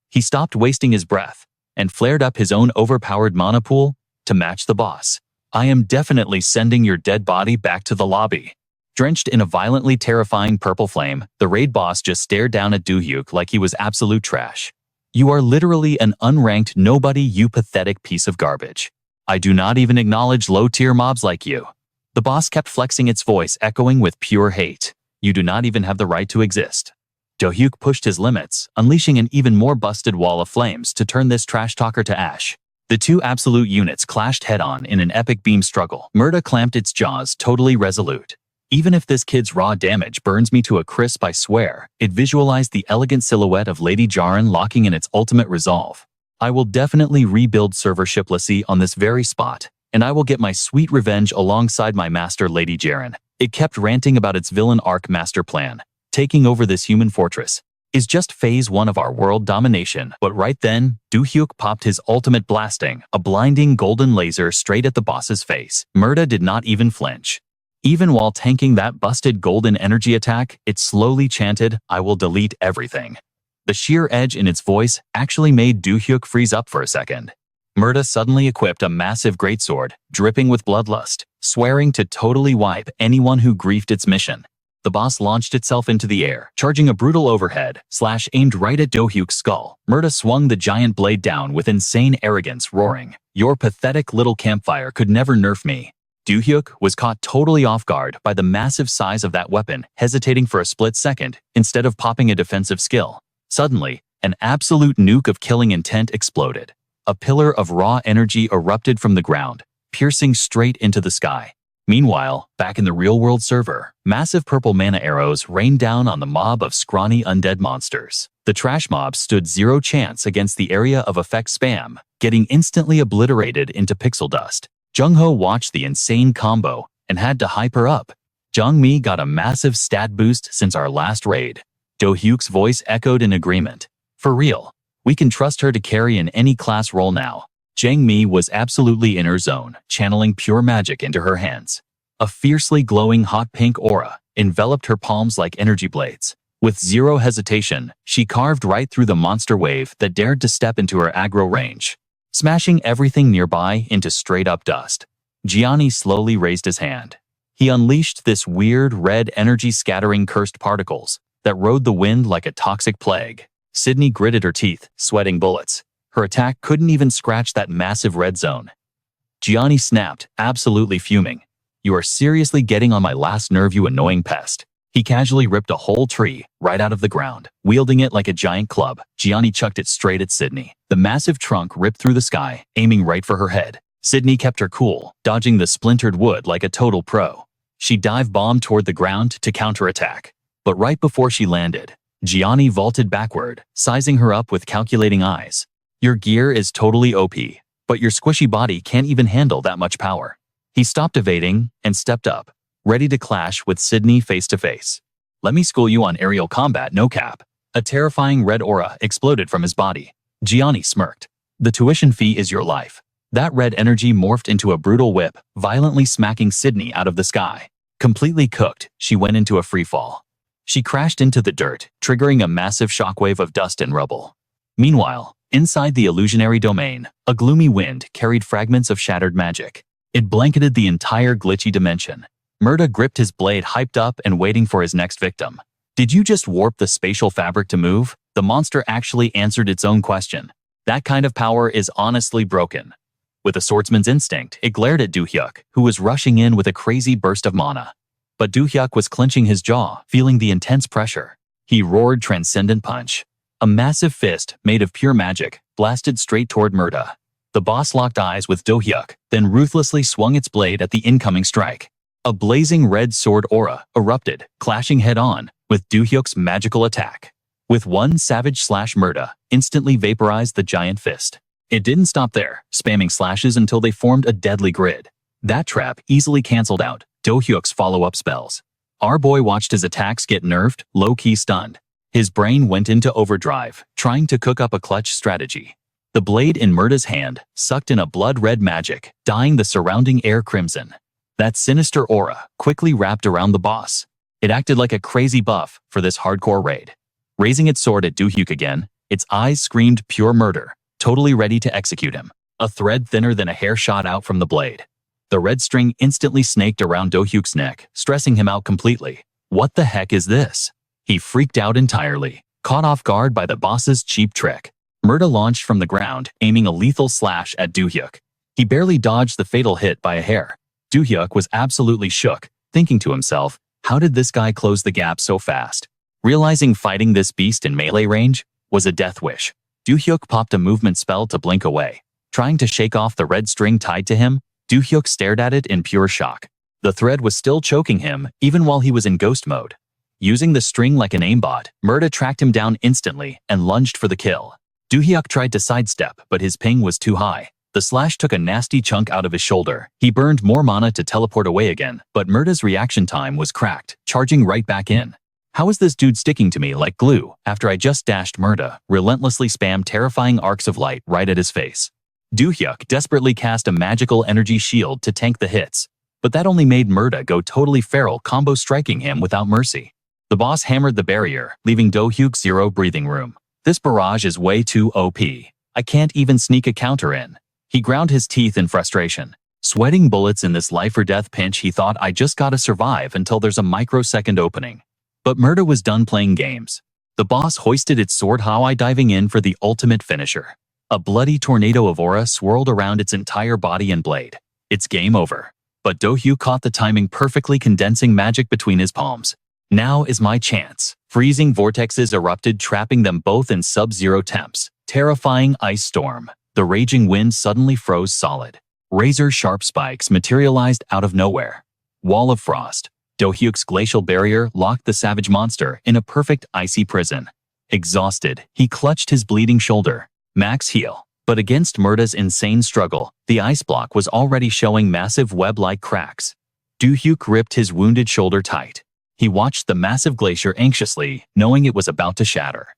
He stopped wasting his breath and flared up his own overpowered mana pool to match the boss. I am definitely sending your dead body back to the lobby. Drenched in a violently terrifying purple flame, the raid boss just stared down at Do-hyuk like he was absolute trash. You are literally an unranked nobody, you pathetic piece of garbage. I do not even acknowledge low-tier mobs like you. The boss kept flexing its voice, echoing with pure hate. You do not even have the right to exist. Do-hyuk pushed his limits, unleashing an even more busted wall of flames to turn this trash talker to ash. The two absolute units clashed head-on in an epic beam struggle. Murda clamped its jaws, totally resolute. Even if this kid's raw damage burns me to a crisp, I swear, it visualized the elegant silhouette of Lady Jaren locking in its ultimate resolve. I will definitely rebuild server shiplessy on this very spot, and I will get my sweet revenge alongside my master Lady Jaren. It kept ranting about its villain arc master plan. Taking over this human fortress is just phase 1 of our world domination. But right then, Do-hyuk popped his ultimate, blasting a blinding golden laser straight at the boss's face. Murda did not even flinch. Even while tanking that busted golden energy attack, it slowly chanted, I will delete everything. The sheer edge in its voice actually made Do-hyuk freeze up for a second. Murda suddenly equipped a massive greatsword, dripping with bloodlust, swearing to totally wipe anyone who griefed its mission. The boss launched itself into the air, charging a brutal overhead slash aimed right at Do-hyuk's skull. Murda swung the giant blade down with insane arrogance, roaring, Your pathetic little campfire could never nerf me. Do-hyuk was caught totally off guard by the massive size of that weapon, hesitating for a split second instead of popping a defensive skill. Suddenly, an absolute nuke of killing intent exploded. A pillar of raw energy erupted from the ground, piercing straight into the sky. Meanwhile, back in the real-world server, massive purple mana arrows rained down on the mob of scrawny undead monsters. The trash mob stood zero chance against the area of effect spam, getting instantly obliterated into pixel dust. Jung-ho watched the insane combo and had to hype her up. Jung-mi got a massive stat boost since our last raid. Do-hyuk's voice echoed in agreement. For real, we can trust her to carry in any class role now. Jang-mi was absolutely in her zone, channeling pure magic into her hands. A fiercely glowing hot pink aura enveloped her palms like energy blades. With zero hesitation, she carved right through the monster wave that dared to step into her aggro range, smashing everything nearby into straight-up dust. Gianni slowly raised his hand. He unleashed this weird red energy scattering cursed particles that rode the wind like a toxic plague. Sydney gritted her teeth, sweating bullets. Her attack couldn't even scratch that massive red zone. Gianni snapped, absolutely fuming. You are seriously getting on my last nerve, you annoying pest. He casually ripped a whole tree right out of the ground. Wielding it like a giant club, Gianni chucked it straight at Sydney. The massive trunk ripped through the sky, aiming right for her head. Sydney kept her cool, dodging the splintered wood like a total pro. She dive-bombed toward the ground to counterattack. But right before she landed, Gianni vaulted backward, sizing her up with calculating eyes. Your gear is totally OP, but your squishy body can't even handle that much power. He stopped evading and stepped up, ready to clash with Sydney face to face. Let me school you on aerial combat, no cap. A terrifying red aura exploded from his body. Gianni smirked. The tuition fee is your life. That red energy morphed into a brutal whip, violently smacking Sydney out of the sky. Completely cooked, she went into a freefall. She crashed into the dirt, triggering a massive shockwave of dust and rubble. Meanwhile, inside the illusionary domain, a gloomy wind carried fragments of shattered magic. It blanketed the entire glitchy dimension. Murda gripped his blade, hyped up and waiting for his next victim. Did you just warp the spatial fabric to move? The monster actually answered its own question. That kind of power is honestly broken. With a swordsman's instinct, it glared at Do-hyuk, who was rushing in with a crazy burst of mana. But Do-hyuk was clenching his jaw, feeling the intense pressure. He roared Transcendent Punch. A massive fist, made of pure magic, blasted straight toward Murda. The boss locked eyes with Do-hyuk, then ruthlessly swung its blade at the incoming strike. A blazing red sword aura erupted, clashing head-on with Do-hyuk's magical attack. With one savage slash, Murda instantly vaporized the giant fist. It didn't stop there, spamming slashes until they formed a deadly grid. That trap easily cancelled out Do-hyuk's follow-up spells. Our boy watched his attacks get nerfed, low-key stunned. His brain went into overdrive, trying to cook up a clutch strategy. The blade in Murda's hand sucked in a blood-red magic, dyeing the surrounding air crimson. That sinister aura quickly wrapped around the boss. It acted like a crazy buff for this hardcore raid. Raising its sword at Do-hyuk again, its eyes screamed pure murder, totally ready to execute him. A thread thinner than a hair shot out from the blade. The red string instantly snaked around Do-hyuk's neck, stressing him out completely. What the heck is this? He freaked out entirely, caught off guard by the boss's cheap trick. Murda launched from the ground, aiming a lethal slash at Do-hyuk. He barely dodged the fatal hit by a hair. Do-hyuk was absolutely shook, thinking to himself, how did this guy close the gap so fast? Realizing fighting this beast in melee range was a death wish, Do-hyuk popped a movement spell to blink away. Trying to shake off the red string tied to him, Do-hyuk stared at it in pure shock. The thread was still choking him, even while he was in ghost mode. Using the string like an aimbot, Murda tracked him down instantly and lunged for the kill. Do-hyuk tried to sidestep, but his ping was too high. The slash took a nasty chunk out of his shoulder. He burned more mana to teleport away again, but Murda's reaction time was cracked, charging right back in. How is this dude sticking to me like glue after I just dashed? Murda relentlessly spammed terrifying arcs of light right at his face. Do-hyuk desperately cast a magical energy shield to tank the hits, but that only made Murda go totally feral, combo striking him without mercy. The boss hammered the barrier, leaving Do-hyuk zero breathing room. This barrage is way too OP. I can't even sneak a counter in. He ground his teeth in frustration. Sweating bullets in this life or death pinch, he thought, I just gotta survive until there's a microsecond opening. But Murda was done playing games. The boss hoisted its sword high, diving in for the ultimate finisher. A bloody tornado of aura swirled around its entire body and blade. It's game over. But Do-hyuk caught the timing perfectly, condensing magic between his palms. Now is my chance. Freezing vortexes erupted, trapping them both in sub-zero temps. Terrifying ice storm. The raging wind suddenly froze solid. Razor-sharp spikes materialized out of nowhere. Wall of frost. Do-hyuk's glacial barrier locked the savage monster in a perfect icy prison. Exhausted, he clutched his bleeding shoulder. Max heal. But against Murda's insane struggle, the ice block was already showing massive web-like cracks. Do-hyuk gripped his wounded shoulder tight. He watched the massive glacier anxiously, knowing it was about to shatter.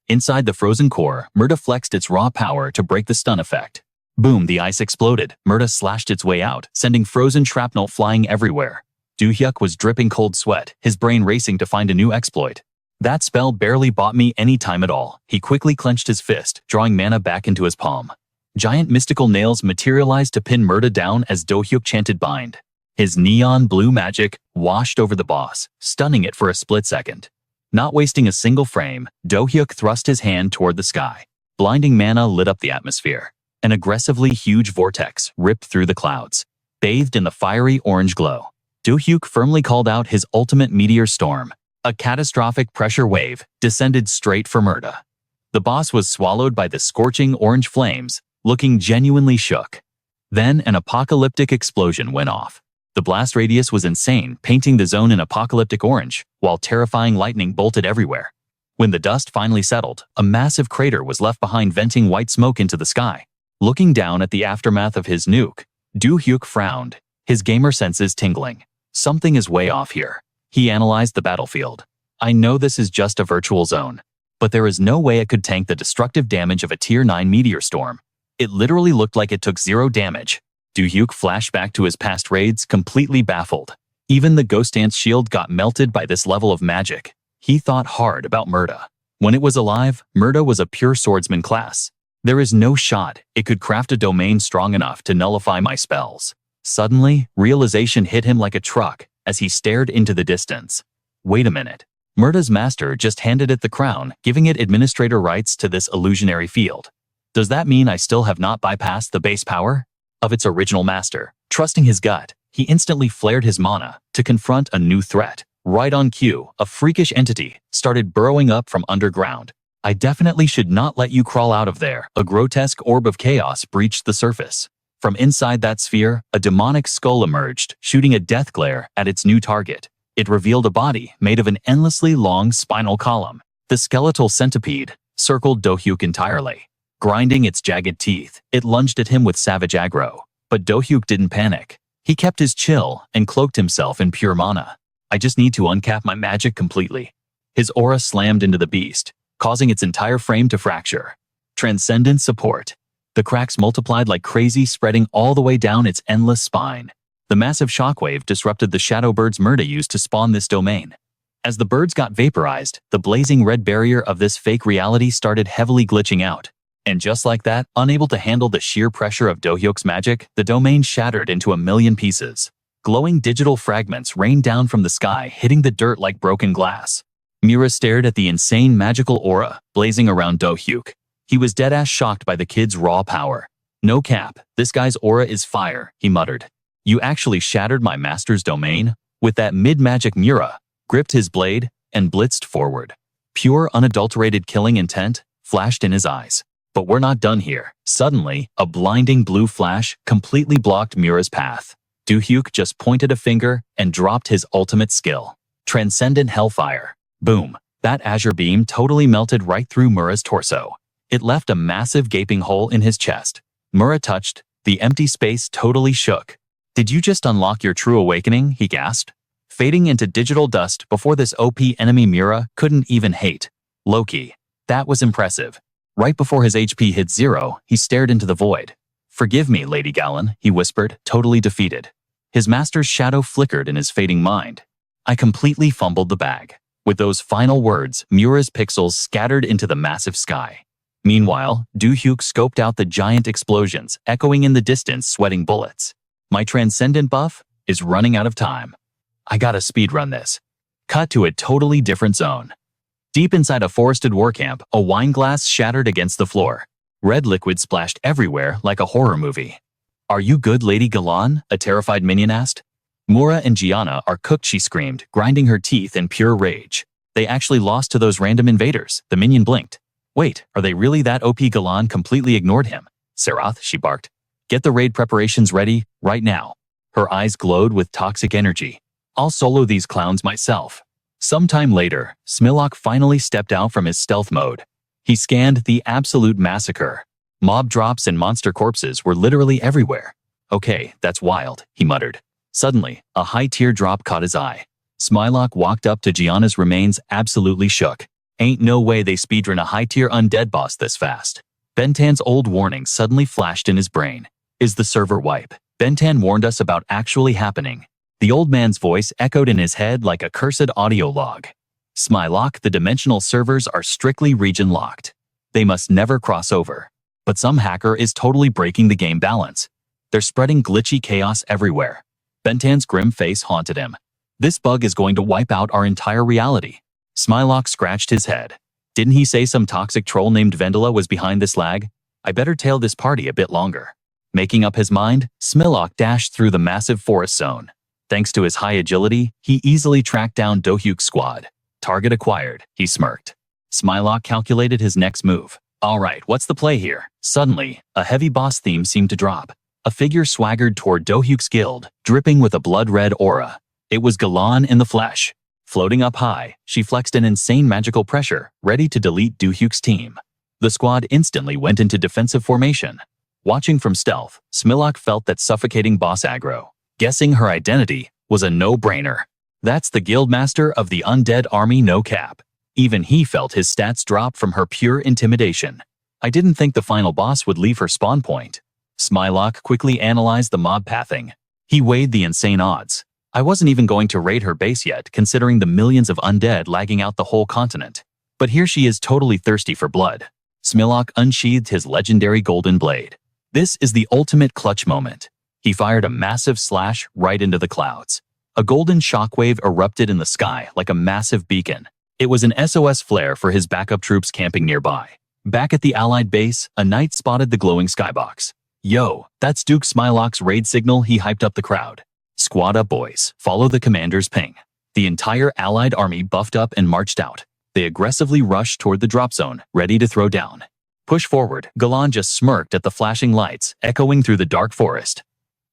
Inside the frozen core, Murda flexed its raw power to break the stun effect. Boom, the ice exploded. Murda slashed its way out, sending frozen shrapnel flying everywhere. Do-hyuk was dripping cold sweat, his brain racing to find a new exploit. That spell barely bought me any time at all. He quickly clenched his fist, drawing mana back into his palm. Giant mystical nails materialized to pin Murda down as Do-hyuk chanted bind. His neon blue magic washed over the boss, stunning it for a split second. Not wasting a single frame, Do-hyuk thrust his hand toward the sky. Blinding mana lit up the atmosphere. An aggressively huge vortex ripped through the clouds. Bathed in the fiery orange glow, Do-hyuk firmly called out his ultimate meteor storm. A catastrophic pressure wave descended straight for Murda. The boss was swallowed by the scorching orange flames, looking genuinely shook. Then an apocalyptic explosion went off. The blast radius was insane, painting the zone in apocalyptic orange, while terrifying lightning bolted everywhere. When the dust finally settled, a massive crater was left behind, venting white smoke into the sky. Looking down at the aftermath of his nuke, Do-hyuk frowned, his gamer senses tingling. Something is way off here. He analyzed the battlefield. I know this is just a virtual zone, but there is no way it could tank the destructive damage of a Tier 9 meteor storm. It literally looked like it took zero damage. Do-hyuk flashed back to his past raids, completely baffled. Even the Ghost Ant's shield got melted by this level of magic. He thought hard about Murda. When it was alive, Murda was a pure swordsman class. There is no shot it could craft a domain strong enough to nullify my spells. Suddenly, realization hit him like a truck as he stared into the distance. Wait a minute. Murda's master just handed it the crown, giving it administrator rights to this illusionary field. Does that mean I still have not bypassed the base power of its original master? Trusting his gut, he instantly flared his mana to confront a new threat. Right on cue, a freakish entity started burrowing up from underground. I definitely should not let you crawl out of there. A grotesque orb of chaos breached the surface. From inside that sphere, a demonic skull emerged, shooting a death glare at its new target. It revealed a body made of an endlessly long spinal column. The skeletal centipede circled Do-hyuk entirely. Grinding its jagged teeth, it lunged at him with savage aggro. But Do-hyuk didn't panic. He kept his chill and cloaked himself in pure mana. I just need to uncap my magic completely. His aura slammed into the beast, causing its entire frame to fracture. Transcendent support. The cracks multiplied like crazy, spreading all the way down its endless spine. The massive shockwave disrupted the shadow birds Murda used to spawn this domain. As the birds got vaporized, the blazing red barrier of this fake reality started heavily glitching out. And just like that, unable to handle the sheer pressure of Do-hyuk's magic, the domain shattered into a million pieces. Glowing digital fragments rained down from the sky, hitting the dirt like broken glass. Mira stared at the insane magical aura blazing around Do-hyuk. He was deadass shocked by the kid's raw power. No cap, this guy's aura is fire, he muttered. You actually shattered my master's domain? With that mid-magic Mira gripped his blade and blitzed forward. Pure unadulterated killing intent flashed in his eyes. But we're not done here. Suddenly, a blinding blue flash completely blocked Mira's path. Do-hyuk just pointed a finger and dropped his ultimate skill. Transcendent Hellfire. Boom. That azure beam totally melted right through Mura's torso. It left a massive gaping hole in his chest. Mura touched. The empty space totally shook. Did you just unlock your true awakening? He gasped, fading into digital dust before this OP enemy Mira couldn't even hate. Loki. That was impressive. Right before his HP hit 0, he stared into the void. Forgive me, Lady Gallon, he whispered, totally defeated. His master's shadow flickered in his fading mind. I completely fumbled the bag. With those final words, Mura's pixels scattered into the massive sky. Meanwhile, Do-hyuk scoped out the giant explosions, echoing in the distance, sweating bullets. My transcendent buff is running out of time. I gotta speedrun this. Cut to a totally different zone. Deep inside a forested war camp, a wine glass shattered against the floor. Red liquid splashed everywhere like a horror movie. Are you good, Lady Galan? A terrified minion asked. Mura and Gianna are cooked, she screamed, grinding her teeth in pure rage. They actually lost to those random invaders. The minion blinked. Wait, are they really that OP? Galan completely ignored him. Serath, she barked. Get the raid preparations ready, right now. Her eyes glowed with toxic energy. I'll solo these clowns myself. Sometime later, Smilok finally stepped out from his stealth mode. He scanned the absolute massacre. Mob drops and monster corpses were literally everywhere. Okay, that's wild, he muttered. Suddenly, a high teardrop caught his eye. Smilok walked up to Gianna's remains, absolutely shook. Ain't no way they speedrun a high-tier undead boss this fast. Bentan's old warning suddenly flashed in his brain. Is the server wipe? Bentan warned us about actually happening. The old man's voice echoed in his head like a cursed audio log. Smilok, the dimensional servers are strictly region-locked. They must never cross over. But some hacker is totally breaking the game balance. They're spreading glitchy chaos everywhere. Bentan's grim face haunted him. This bug is going to wipe out our entire reality. Smilok scratched his head. Didn't he say some toxic troll named Vendela was behind this lag? I better tail this party a bit longer. Making up his mind, Smilok dashed through the massive forest zone. Thanks to his high agility, he easily tracked down Do-hyuk's squad. Target acquired, he smirked. Smilok calculated his next move. Alright, what's the play here? Suddenly, a heavy boss theme seemed to drop. A figure swaggered toward Do-hyuk's guild, dripping with a blood-red aura. It was Galan in the flesh. Floating up high, she flexed an insane magical pressure, ready to delete Do-hyuk's team. The squad instantly went into defensive formation. Watching from stealth, Smilok felt that suffocating boss aggro. Guessing her identity was a no-brainer. That's the guildmaster of the undead army, no cap. Even he felt his stats drop from her pure intimidation. I didn't think the final boss would leave her spawn point. Smilok quickly analyzed the mob pathing. He weighed the insane odds. I wasn't even going to raid her base yet, considering the millions of undead lagging out the whole continent. But here she is, totally thirsty for blood. Smilok unsheathed his legendary golden blade. This is the ultimate clutch moment. He fired a massive slash right into the clouds. A golden shockwave erupted in the sky like a massive beacon. It was an SOS flare for his backup troops camping nearby. Back at the allied base, a knight spotted the glowing skybox. Yo, that's Duke Smilok's raid signal. He hyped up the crowd. Squad up, boys. Follow the commander's ping. The entire allied army buffed up and marched out. They aggressively rushed toward the drop zone, ready to throw down. Push forward. Galan just smirked at the flashing lights, echoing through the dark forest.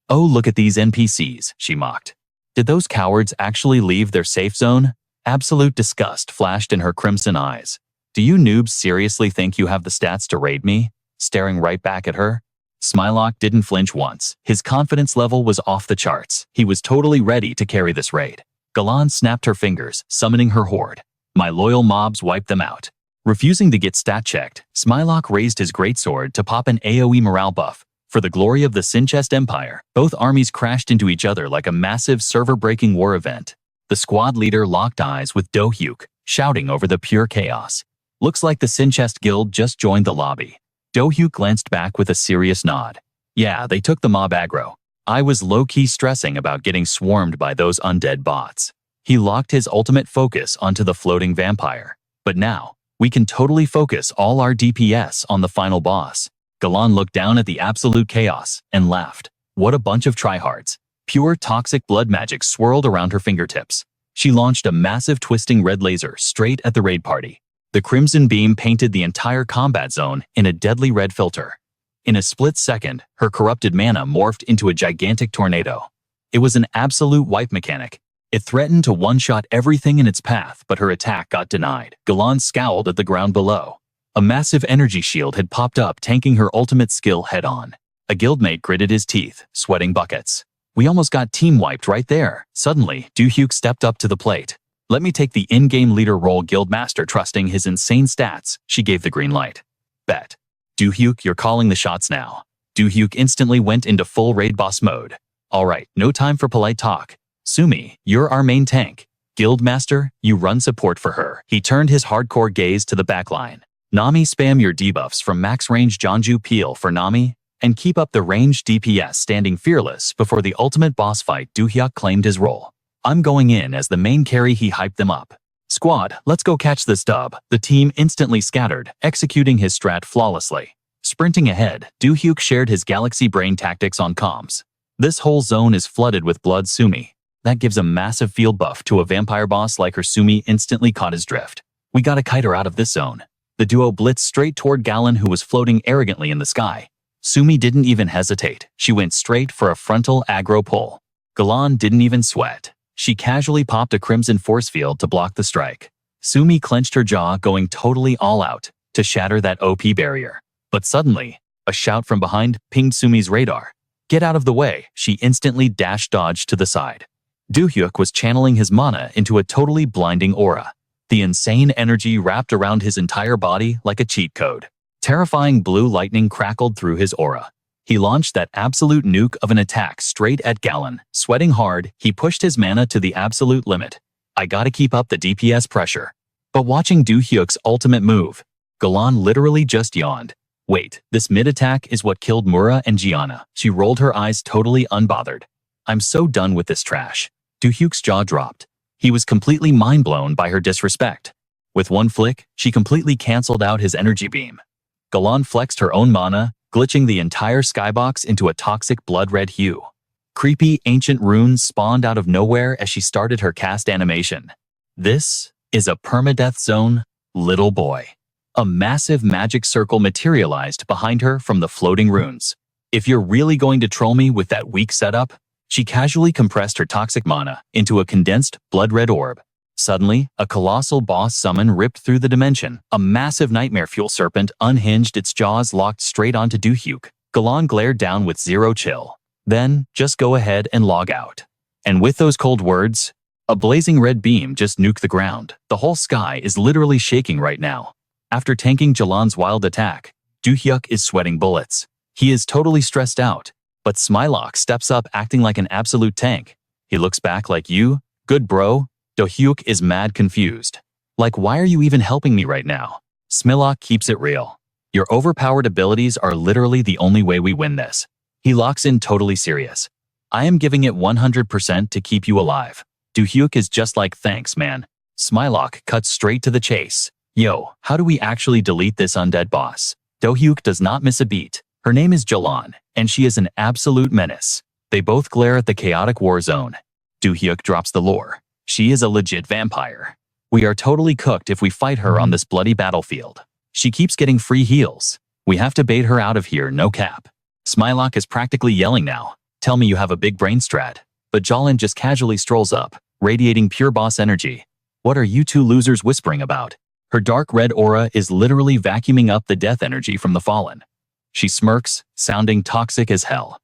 Oh, look at these NPCs, she mocked. Did those cowards actually leave their safe zone? Absolute disgust flashed in her crimson eyes. Do you noobs seriously think you have the stats to raid me? Staring right back at her. Smilock didn't flinch once. His confidence level was off the charts. He was totally ready to carry this raid. Galan snapped her fingers, summoning her horde. My loyal mobs wiped them out. Refusing to get stat checked, Smilock raised his greatsword to pop an AoE morale buff. For the glory of the Sinchest Empire, both armies crashed into each other like a massive server-breaking war event. The squad leader locked eyes with Do-hyuk, shouting over the pure chaos. Looks like the Sinchest Guild just joined the lobby. Do-hyuk glanced back with a serious nod. Yeah, they took the mob aggro. I was low-key stressing about getting swarmed by those undead bots. He locked his ultimate focus onto the floating vampire. But now, we can totally focus all our DPS on the final boss. Galan looked down at the absolute chaos and laughed. What a bunch of tryhards. Pure toxic blood magic swirled around her fingertips. She launched a massive twisting red laser straight at the raid party. The crimson beam painted the entire combat zone in a deadly red filter. In a split second, her corrupted mana morphed into a gigantic tornado. It was an absolute wipe mechanic. It threatened to one-shot everything in its path, but her attack got denied. Galan scowled at the ground below. A massive energy shield had popped up, tanking her ultimate skill head-on. A guildmate gritted his teeth, sweating buckets. We almost got team-wiped right there. Suddenly, Do-hyuk stepped up to the plate. Let me take the in-game leader role. Guildmaster trusting his insane stats, she gave the green light. Bet. Do-hyuk, you're calling the shots now. Do-hyuk instantly went into full raid boss mode. Alright, no time for polite talk. Sumi, you're our main tank. Guildmaster, you run support for her. He turned his hardcore gaze to the backline. Nami, spam your debuffs from max range Jonju Peel for Nami, and keep up the ranged DPS standing fearless before the ultimate boss fight. Do-hyuk claimed his role. I'm going in as the main carry. He hyped them up. Squad, let's go catch this dub. The team instantly scattered, executing his strat flawlessly. Sprinting ahead, Do-hyuk shared his galaxy brain tactics on comms. This whole zone is flooded with blood. Sumi. That gives a massive field buff to a vampire boss like her. Sumi instantly caught his drift. We gotta kite her out of this zone. The duo blitzed straight toward Galan, who was floating arrogantly in the sky. Sumi didn't even hesitate. She went straight for a frontal aggro pull. Galan didn't even sweat. She casually popped a crimson force field to block the strike. Sumi clenched her jaw, going totally all out to shatter that OP barrier. But suddenly, a shout from behind pinged Sumi's radar. Get out of the way. She instantly dodged to the side. Do-hyuk was channeling his mana into a totally blinding aura. The insane energy wrapped around his entire body like a cheat code. Terrifying blue lightning crackled through his aura. He launched that absolute nuke of an attack straight at Galan. Sweating hard, he pushed his mana to the absolute limit. I gotta keep up the DPS pressure. But watching Do-hyuk's ultimate move, Galan literally just yawned. Wait, this mid-attack is what killed Mura and Gianna. She rolled her eyes totally unbothered. I'm so done with this trash. Do-hyuk's jaw dropped. He was completely mind-blown by her disrespect. With one flick, she completely canceled out his energy beam. Galan flexed her own mana, glitching the entire skybox into a toxic blood-red hue. Creepy, ancient runes spawned out of nowhere as she started her cast animation. This is a permadeath zone, little boy. A massive magic circle materialized behind her from the floating runes. If you're really going to troll me with that weak setup, she casually compressed her toxic mana into a condensed, blood-red orb. Suddenly, a colossal boss summon ripped through the dimension. A massive nightmare fuel serpent unhinged, its jaws locked straight onto Do-hyuk. Galan glared down with zero chill. Then, just go ahead and log out. And with those cold words, a blazing red beam just nuked the ground. The whole sky is literally shaking right now. After tanking Galan's wild attack, Do-hyuk is sweating bullets. He is totally stressed out. But Smilock steps up acting like an absolute tank. He looks back like, you? Good bro? Do-hyuk is mad confused. Like, why are you even helping me right now? Smilock keeps it real. Your overpowered abilities are literally the only way we win this. He locks in totally serious. I am giving it 100% to keep you alive. Do-hyuk is just like, thanks man. Smilock cuts straight to the chase. Yo, how do we actually delete this undead boss? Do-hyuk does not miss a beat. Her name is Jalan, and she is an absolute menace. They both glare at the chaotic war zone. Do-hyuk drops the lore. She is a legit vampire. We are totally cooked if we fight her on this bloody battlefield. She keeps getting free heals. We have to bait her out of here, no cap. Smilock is practically yelling now. Tell me you have a big brain strat. But Jolin just casually strolls up, radiating pure boss energy. What are you two losers whispering about? Her dark red aura is literally vacuuming up the death energy from the fallen. She smirks, sounding toxic as hell.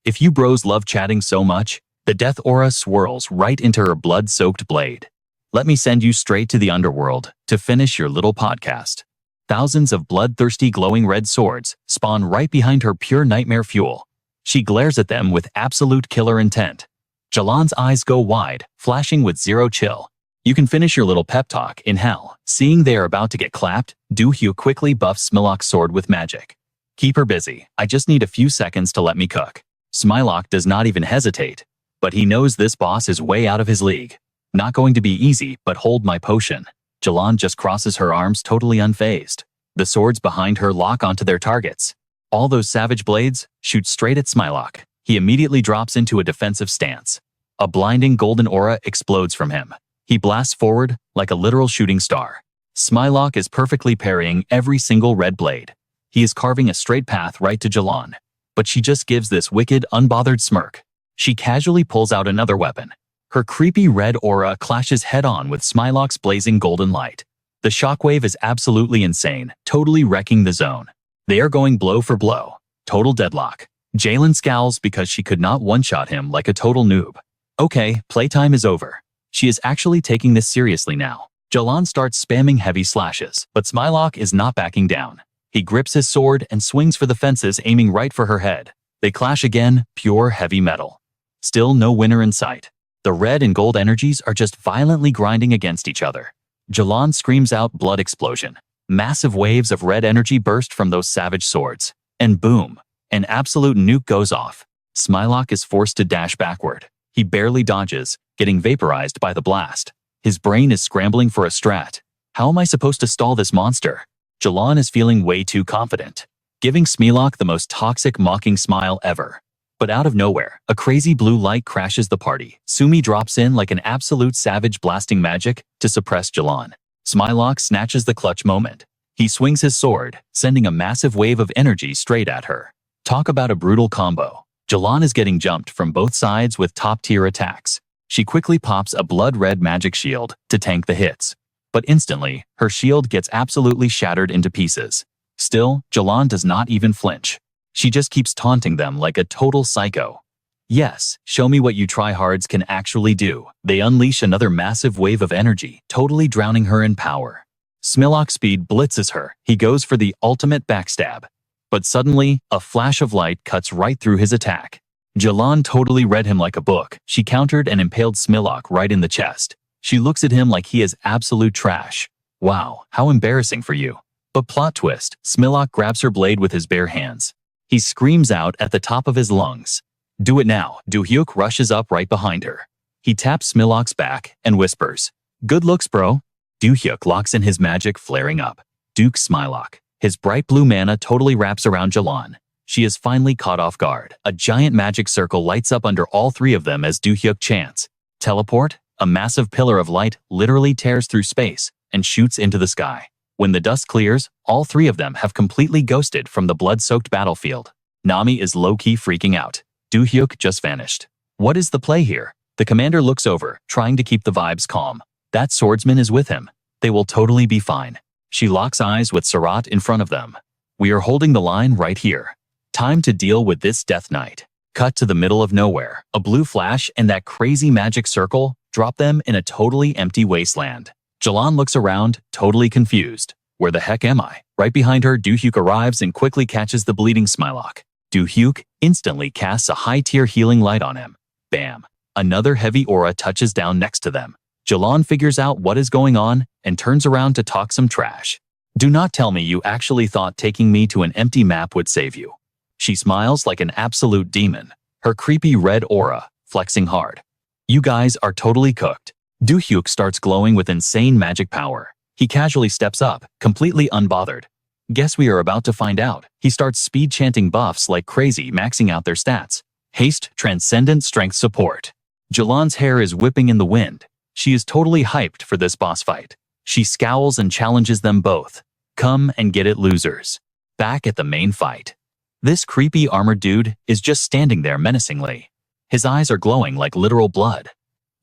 If you bros love chatting so much, the death aura swirls right into her blood-soaked blade. Let me send you straight to the underworld to finish your little podcast. Thousands of bloodthirsty glowing red swords spawn right behind her pure nightmare fuel. She glares at them with absolute killer intent. Jalan's eyes go wide, flashing with zero chill. You can finish your little pep talk in hell. Seeing they are about to get clapped, Do-hyuk quickly buffs Smilock's sword with magic. Keep her busy, I just need a few seconds to let me cook. Smilock does not even hesitate, but he knows this boss is way out of his league. Not going to be easy, but hold my potion. Jalan just crosses her arms totally unfazed. The swords behind her lock onto their targets. All those savage blades shoot straight at Smilock. He immediately drops into a defensive stance. A blinding golden aura explodes from him. He blasts forward like a literal shooting star. Smilock is perfectly parrying every single red blade. He is carving a straight path right to Jalan. But she just gives this wicked, unbothered smirk. She casually pulls out another weapon. Her creepy red aura clashes head-on with Smilock's blazing golden light. The shockwave is absolutely insane, totally wrecking the zone. They are going blow for blow. Total deadlock. Jalen scowls because she could not one-shot him like a total noob. Okay, playtime is over. She is actually taking this seriously now. Jalan starts spamming heavy slashes, but Smilock is not backing down. He grips his sword and swings for the fences, aiming right for her head. They clash again, pure heavy metal. Still no winner in sight. The red and gold energies are just violently grinding against each other. Jalan screams out blood explosion. Massive waves of red energy burst from those savage swords. And boom, an absolute nuke goes off. Smilock is forced to dash backward. He barely dodges, getting vaporized by the blast. His brain is scrambling for a strat. How am I supposed to stall this monster? Jalan is feeling way too confident, giving Smilock the most toxic mocking smile ever. But out of nowhere, a crazy blue light crashes the party. Sumi drops in like an absolute savage, blasting magic to suppress Jalan. Smilock snatches the clutch moment. He swings his sword, sending a massive wave of energy straight at her. Talk about a brutal combo. Jalan is getting jumped from both sides with top-tier attacks. She quickly pops a blood-red magic shield to tank the hits. But instantly, her shield gets absolutely shattered into pieces. Still, Jalan does not even flinch. She just keeps taunting them like a total psycho. Yes, show me what you tryhards can actually do. They unleash another massive wave of energy, totally drowning her in power. Smilock's speed blitzes her. He goes for the ultimate backstab. But suddenly, a flash of light cuts right through his attack. Jalan totally read him like a book. She countered and impaled Smilock right in the chest. She looks at him like he is absolute trash. Wow, how embarrassing for you. But plot twist, Smilock grabs her blade with his bare hands. He screams out at the top of his lungs. Do it now. Do-hyuk rushes up right behind her. He taps Smilock's back and whispers, "Good looks, bro." Do-hyuk locks in his magic, flaring up. Duke Smilock. His bright blue mana totally wraps around Jalan. She is finally caught off guard. A giant magic circle lights up under all three of them as Do-hyuk chants. Teleport? A massive pillar of light literally tears through space and shoots into the sky. When the dust clears, all three of them have completely ghosted from the blood-soaked battlefield. Nami is low-key freaking out. Do-hyuk just vanished. What is the play here? The commander looks over, trying to keep the vibes calm. That swordsman is with him. They will totally be fine. She locks eyes with Sarat in front of them. We are holding the line right here. Time to deal with this Death Knight. Cut to the middle of nowhere. A blue flash and that crazy magic circle drop them in a totally empty wasteland. Jalan looks around, totally confused. Where the heck am I? Right behind her, Do-hyuk arrives and quickly catches the bleeding Smilock. Do-hyuk instantly casts a high-tier healing light on him. Bam! Another heavy aura touches down next to them. Jalan figures out what is going on and turns around to talk some trash. Do not tell me you actually thought taking me to an empty map would save you. She smiles like an absolute demon, her creepy red aura flexing hard. You guys are totally cooked. Do-hyuk starts glowing with insane magic power. He casually steps up, completely unbothered. Guess we are about to find out. He starts speed chanting buffs like crazy, maxing out their stats. Haste, transcendent strength support. Jalan's hair is whipping in the wind. She is totally hyped for this boss fight. She scowls and challenges them both. Come and get it, losers. Back at the main fight. This creepy armored dude is just standing there menacingly. His eyes are glowing like literal blood.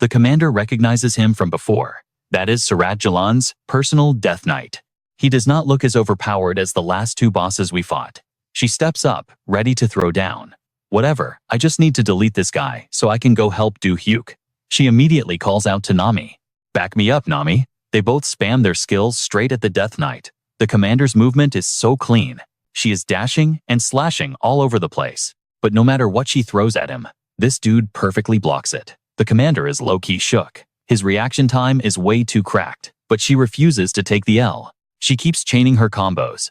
The commander recognizes him from before. That is Surat Jalan's personal Death Knight. He does not look as overpowered as the last two bosses we fought. She steps up, ready to throw down. Whatever, I just need to delete this guy so I can go help Do-hyuk. She immediately calls out to Nami. Back me up, Nami. They both spam their skills straight at the Death Knight. The commander's movement is so clean. She is dashing and slashing all over the place. But no matter what she throws at him, this dude perfectly blocks it. The commander is low-key shook. His reaction time is way too cracked, but she refuses to take the L. She keeps chaining her combos.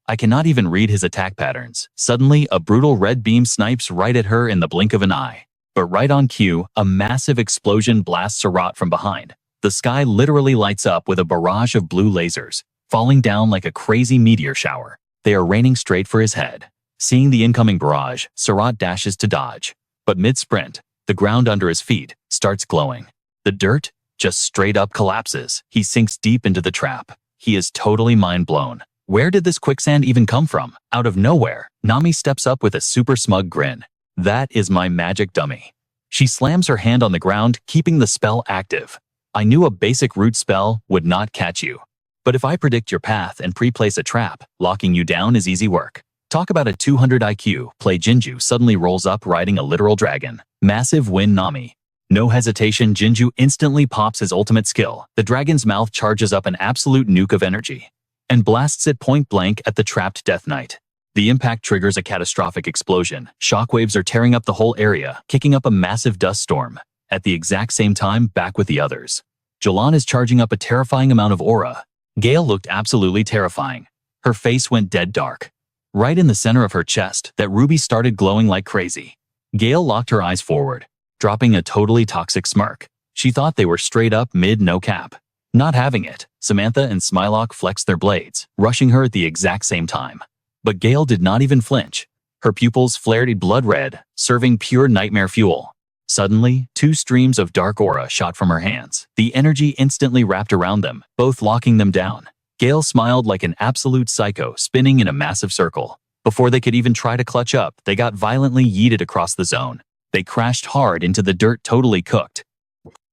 I cannot even read his attack patterns. Suddenly, a brutal red beam snipes right at her in the blink of an eye. But right on cue, a massive explosion blasts Surat from behind. The sky literally lights up with a barrage of blue lasers, falling down like a crazy meteor shower. They are raining straight for his head. Seeing the incoming barrage, Surat dashes to dodge. But mid-sprint, the ground under his feet starts glowing. The dirt just straight up collapses. He sinks deep into the trap. He is totally mind-blown. Where did this quicksand even come from? Out of nowhere, Nami steps up with a super smug grin. That is my magic dummy. She slams her hand on the ground, keeping the spell active. I knew a basic root spell would not catch you. But if I predict your path and pre-place a trap, locking you down is easy work. Talk about a 200 IQ, play Jinju suddenly rolls up riding a literal dragon. Massive win Nami. No hesitation, Jinju instantly pops his ultimate skill. The dragon's mouth charges up an absolute nuke of energy and blasts it point blank at the trapped Death Knight. The impact triggers a catastrophic explosion. Shockwaves are tearing up the whole area, kicking up a massive dust storm. At the exact same time, back with the others, Jalan is charging up a terrifying amount of aura. Gale looked absolutely terrifying. Her face went dead dark. Right in the center of her chest, that ruby started glowing like crazy. Gale locked her eyes forward, dropping a totally toxic smirk. She thought they were straight up mid no cap. Not having it, Samantha and Smilock flexed their blades, rushing her at the exact same time. But Gale did not even flinch. Her pupils flared blood red, serving pure nightmare fuel. Suddenly, two streams of dark aura shot from her hands. The energy instantly wrapped around them, both locking them down. Gale smiled like an absolute psycho, spinning in a massive circle. Before they could even try to clutch up, they got violently yeeted across the zone. They crashed hard into the dirt, totally cooked.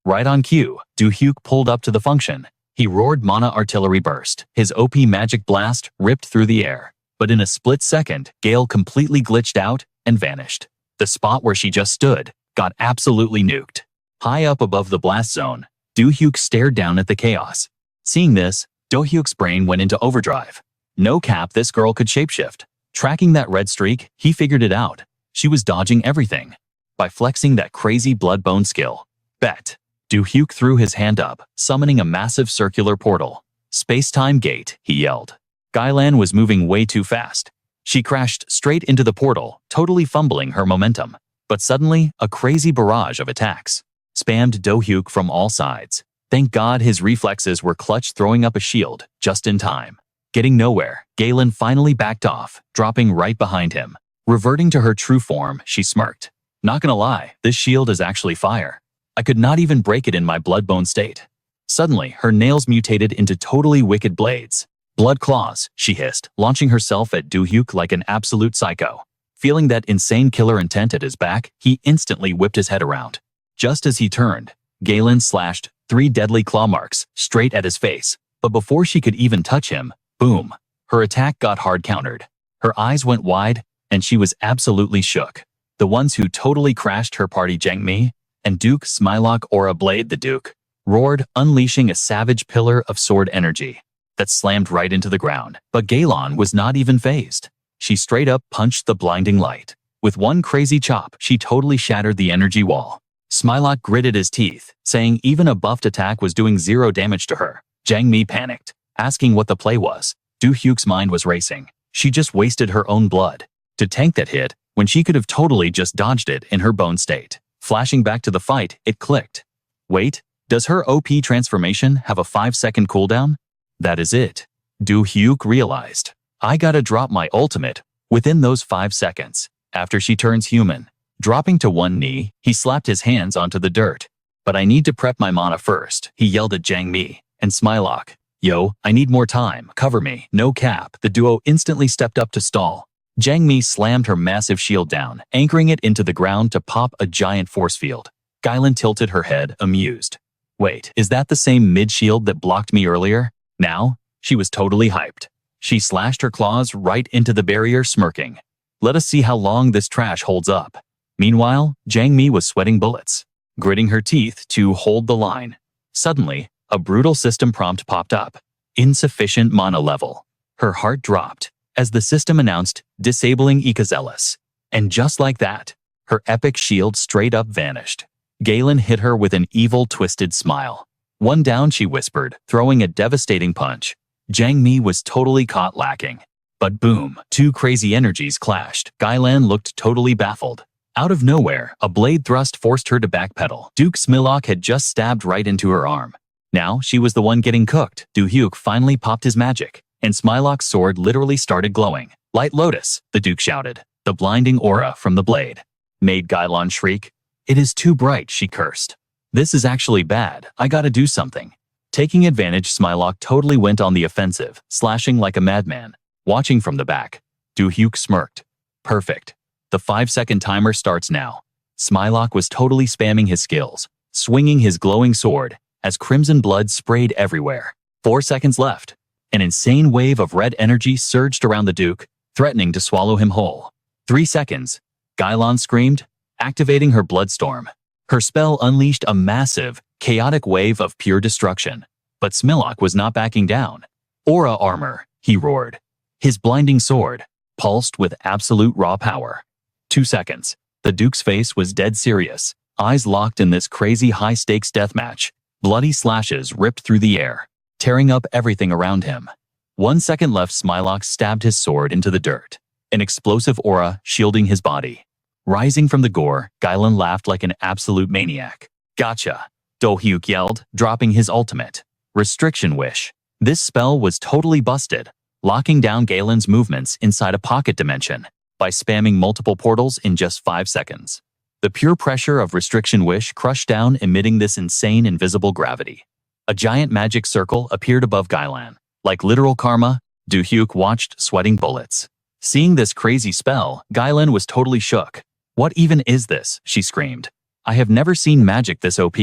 Right on cue, Do-hyuk pulled up to the function. He roared Mana Artillery Burst. His OP magic blast ripped through the air. But in a split second, Gale completely glitched out and vanished. The spot where she just stood got absolutely nuked. High up above the blast zone, Do-hyuk stared down at the chaos. Seeing this, Do-hyuk's brain went into overdrive. No cap, this girl could shapeshift. Tracking that red streak, he figured it out. She was dodging everything by flexing that crazy blood-bone skill. Bet. Do-hyuk threw his hand up, summoning a massive circular portal. Space-time gate, he yelled. Gailan was moving way too fast. She crashed straight into the portal, totally fumbling her momentum. But suddenly, a crazy barrage of attacks spammed Do-hyuk from all sides. Thank God his reflexes were clutch, throwing up a shield just in time. Getting nowhere, Galen finally backed off, dropping right behind him. Reverting to her true form, she smirked. Not gonna lie, this shield is actually fire. I could not even break it in my blood-bone state. Suddenly, her nails mutated into totally wicked blades. Blood claws, she hissed, launching herself at Do-hyuk like an absolute psycho. Feeling that insane killer intent at his back, he instantly whipped his head around. Just as he turned, Galen slashed 3 deadly claw marks straight at his face. But before she could even touch him, boom, her attack got hard countered. Her eyes went wide, and she was absolutely shook. The ones who totally crashed her party, Jangmi and Duke Smilock Aura Blade the Duke, roared, unleashing a savage pillar of sword energy that slammed right into the ground. But Galen was not even phased. She straight up punched the blinding light. With one crazy chop, she totally shattered the energy wall. Smilock gritted his teeth, saying even a buffed attack was doing 0 damage to her. Jangmi panicked, asking what the play was. Do-hyuk's mind was racing. She just wasted her own blood to tank that hit when she could have totally just dodged it in her bone state. Flashing back to the fight, it clicked. Wait, does her OP transformation have a 5-second cooldown? That is it. Do-hyuk realized. I gotta drop my ultimate within those 5 seconds. After she turns human, dropping to one knee, he slapped his hands onto the dirt. But I need to prep my mana first, he yelled at Jangmi and Smilock. Yo, I need more time. Cover me. No cap. The duo instantly stepped up to stall. Jang Mi slammed her massive shield down, anchoring it into the ground to pop a giant force field. Gailan tilted her head, amused. Wait, is that the same mid-shield that blocked me earlier? Now? She was totally hyped. She slashed her claws right into the barrier, smirking. Let us see how long this trash holds up. Meanwhile, Jang Mi was sweating bullets, gritting her teeth to hold the line. Suddenly, a brutal system prompt popped up. Insufficient mana level. Her heart dropped as the system announced disabling Ikazelis. And just like that, her epic shield straight up vanished. Galen hit her with an evil, twisted smile. One down, she whispered, throwing a devastating punch. Jang Mi was totally caught lacking. But boom, two crazy energies clashed. Gailan looked totally baffled. Out of nowhere, a blade thrust forced her to backpedal. Duke Smilok had just stabbed right into her arm. Now, she was the one getting cooked. Do-hyuk finally popped his magic, and Smilok's sword literally started glowing. Light Lotus, the Duke shouted. The blinding aura from the blade made Gailan shriek. It is too bright, she cursed. This is actually bad. I gotta do something. Taking advantage, Smilok totally went on the offensive, slashing like a madman. Watching from the back, Do-hyuk smirked. Perfect. The 5-second timer starts now. Smilok was totally spamming his skills, swinging his glowing sword as crimson blood sprayed everywhere. 4 seconds left. An insane wave of red energy surged around the Duke, threatening to swallow him whole. 3 seconds. Gailan screamed, activating her bloodstorm. Her spell unleashed a massive, chaotic wave of pure destruction. But Smilok was not backing down. Aura armor, he roared. His blinding sword pulsed with absolute raw power. 2 seconds. The Duke's face was dead serious, eyes locked in this crazy high-stakes deathmatch. Bloody slashes ripped through the air, tearing up everything around him. 1 second left. Smilok stabbed his sword into the dirt, an explosive aura shielding his body. Rising from the gore, Gailan laughed like an absolute maniac. Gotcha, Do-hyuk yelled, dropping his ultimate. Restriction Wish. This spell was totally busted, locking down Galen's movements inside a pocket dimension by spamming multiple portals in just 5 seconds. The pure pressure of Restriction Wish crushed down, emitting this insane invisible gravity. A giant magic circle appeared above Gailan. Like literal karma, Do-hyuk watched, sweating bullets. Seeing this crazy spell, Gailan was totally shook. What even is this? She screamed. I have never seen magic this OP.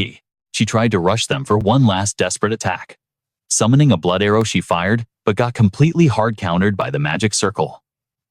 She tried to rush them for one last desperate attack. Summoning a blood arrow, she fired, but got completely hard countered by the magic circle.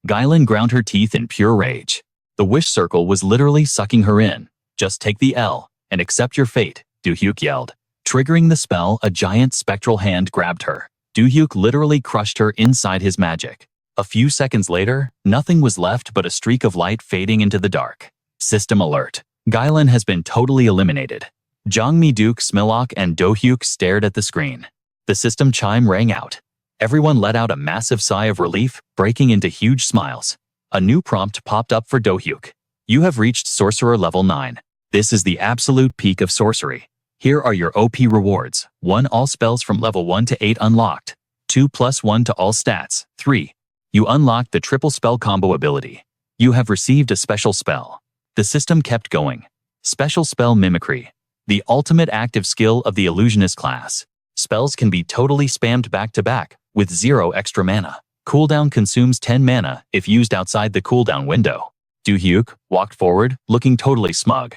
Gailan ground her teeth in pure rage. The wish circle was literally sucking her in. Just take the L and accept your fate, Do-hyuk yelled. Triggering the spell, a giant spectral hand grabbed her. Do-hyuk literally crushed her inside his magic. A few seconds later, nothing was left but a streak of light fading into the dark. System alert. Gailan has been totally eliminated. Jang Mi, Duke Smilok, and Do-hyuk stared at the screen. The system chime rang out. Everyone let out a massive sigh of relief, breaking into huge smiles. A new prompt popped up for Do-hyuk. You have reached Sorcerer level 9. This is the absolute peak of sorcery. Here are your OP rewards. 1. All spells from level 1 to 8 unlocked. 2. +1 to all stats. 3. You unlocked the triple spell combo ability. You have received a special spell. The system kept going. Special spell Mimicry. The ultimate active skill of the illusionist class. Spells can be totally spammed back to back, with 0 extra mana. Cooldown consumes 10 mana if used outside the cooldown window. Do-hyuk walked forward, looking totally smug.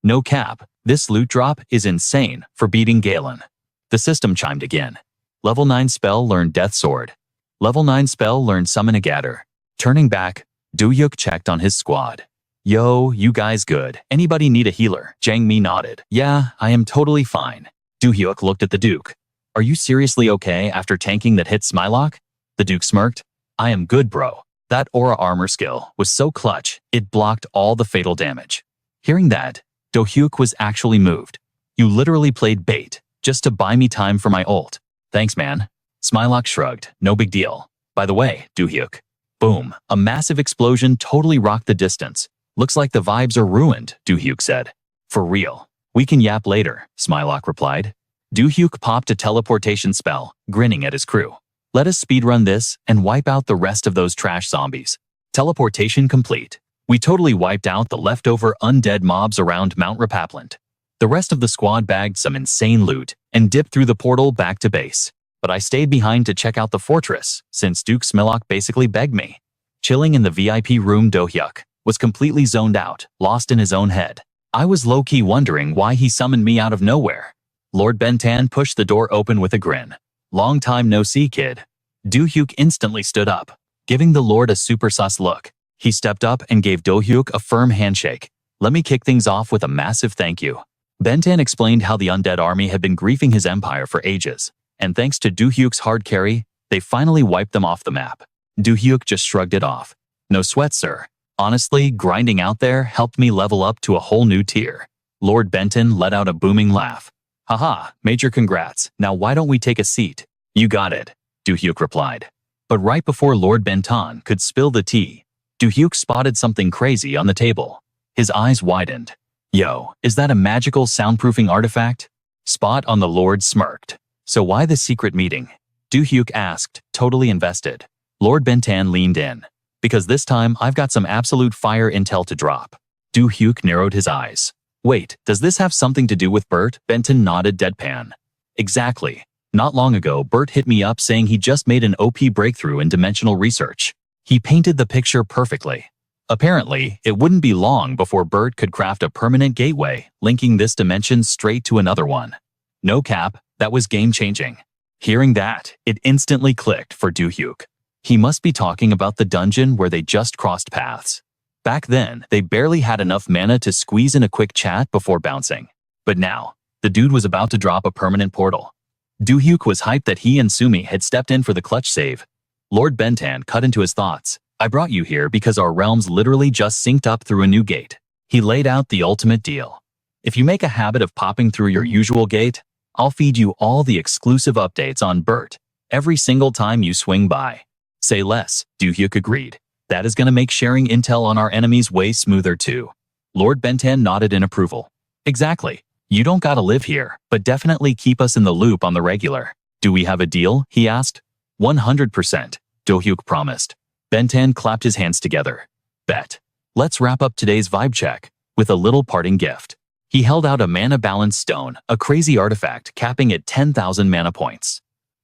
No cap, this loot drop is insane for beating Galen. The system chimed again. Level 9 spell learn Death Sword. Level 9 spell learn Summon a Gather. Turning back, Do-hyuk checked on his squad. Yo, you guys good? Anybody need a healer? Jang Mi nodded. Yeah, I am totally fine. Do-hyuk looked at the Duke. Are you seriously okay after tanking that hit Smilok? The Duke smirked. I am good, bro. That aura armor skill was so clutch, it blocked all the fatal damage. Hearing that, Do-hyuk was actually moved. You literally played bait, just to buy me time for my ult. Thanks, man. Smilok shrugged. No big deal. By the way, Do-hyuk. Boom. A massive explosion totally rocked the distance. Looks like the vibes are ruined, Do-hyuk said. For real. We can yap later, Smilok replied. Do-hyuk popped a teleportation spell, grinning at his crew. Let us speedrun this and wipe out the rest of those trash zombies. Teleportation complete. We totally wiped out the leftover undead mobs around Mount Repaplant. The rest of the squad bagged some insane loot and dipped through the portal back to base. but I stayed behind to check out the fortress, since Duke Smilok basically begged me. Chilling in the VIP room, Do-hyuk was completely zoned out, lost in his own head. I was low-key wondering why he summoned me out of nowhere. Lord Bentan pushed the door open with a grin. "Long time no see, kid." Do-hyuk instantly stood up, giving the Lord a super sus look. He stepped up and gave Do-hyuk a firm handshake. "Let me kick things off with a massive thank you." Bentan explained how the undead army had been griefing his empire for ages, and thanks to Do-hyuk's hard carry, they finally wiped them off the map. Do-hyuk just shrugged it off. "No sweat, sir. Honestly, grinding out there helped me level up to a whole new tier." Lord Benton let out a booming laugh. "Haha, major congrats. Now why don't we take a seat?" "You got it," Do-hyuk replied. But right before Lord Benton could spill the tea, Do-hyuk spotted something crazy on the table. His eyes widened. "Yo, is that a magical soundproofing artifact?" Spot on the Lord smirked. "So why the secret meeting?" Do-hyuk asked, totally invested. Lord Bentan leaned in. "Because this time I've got some absolute fire intel to drop." Do-hyuk narrowed his eyes. "Wait, does this have something to do with Bert?" Benton nodded deadpan. "Exactly. Not long ago, Bert hit me up saying he just made an OP breakthrough in dimensional research. He painted the picture perfectly. Apparently, it wouldn't be long before Bert could craft a permanent gateway, linking this dimension straight to another one. No cap, that was game-changing." Hearing that, it instantly clicked for Do-hyuk. He must be talking about the dungeon where they just crossed paths. Back then, they barely had enough mana to squeeze in a quick chat before bouncing. But now, the dude was about to drop a permanent portal. Do-hyuk was hyped that he and Sumi had stepped in for the clutch save. Lord Bentan cut into his thoughts. "I brought you here because our realms literally just synced up through a new gate." He laid out the ultimate deal. "If you make a habit of popping through your usual gate, I'll feed you all the exclusive updates on Bert every single time you swing by." "Say less," Do-hyuk agreed. "That is going to make sharing intel on our enemies way smoother too." Lord Bentan nodded in approval. "Exactly. You don't gotta live here, but definitely keep us in the loop on the regular." "Do we have a deal?" he asked. 100%, Do-hyuk promised. Bentan clapped his hands together. "Bet. Let's wrap up today's vibe check with a little parting gift." He held out a mana balance stone, a crazy artifact capping at 10,000 mana points.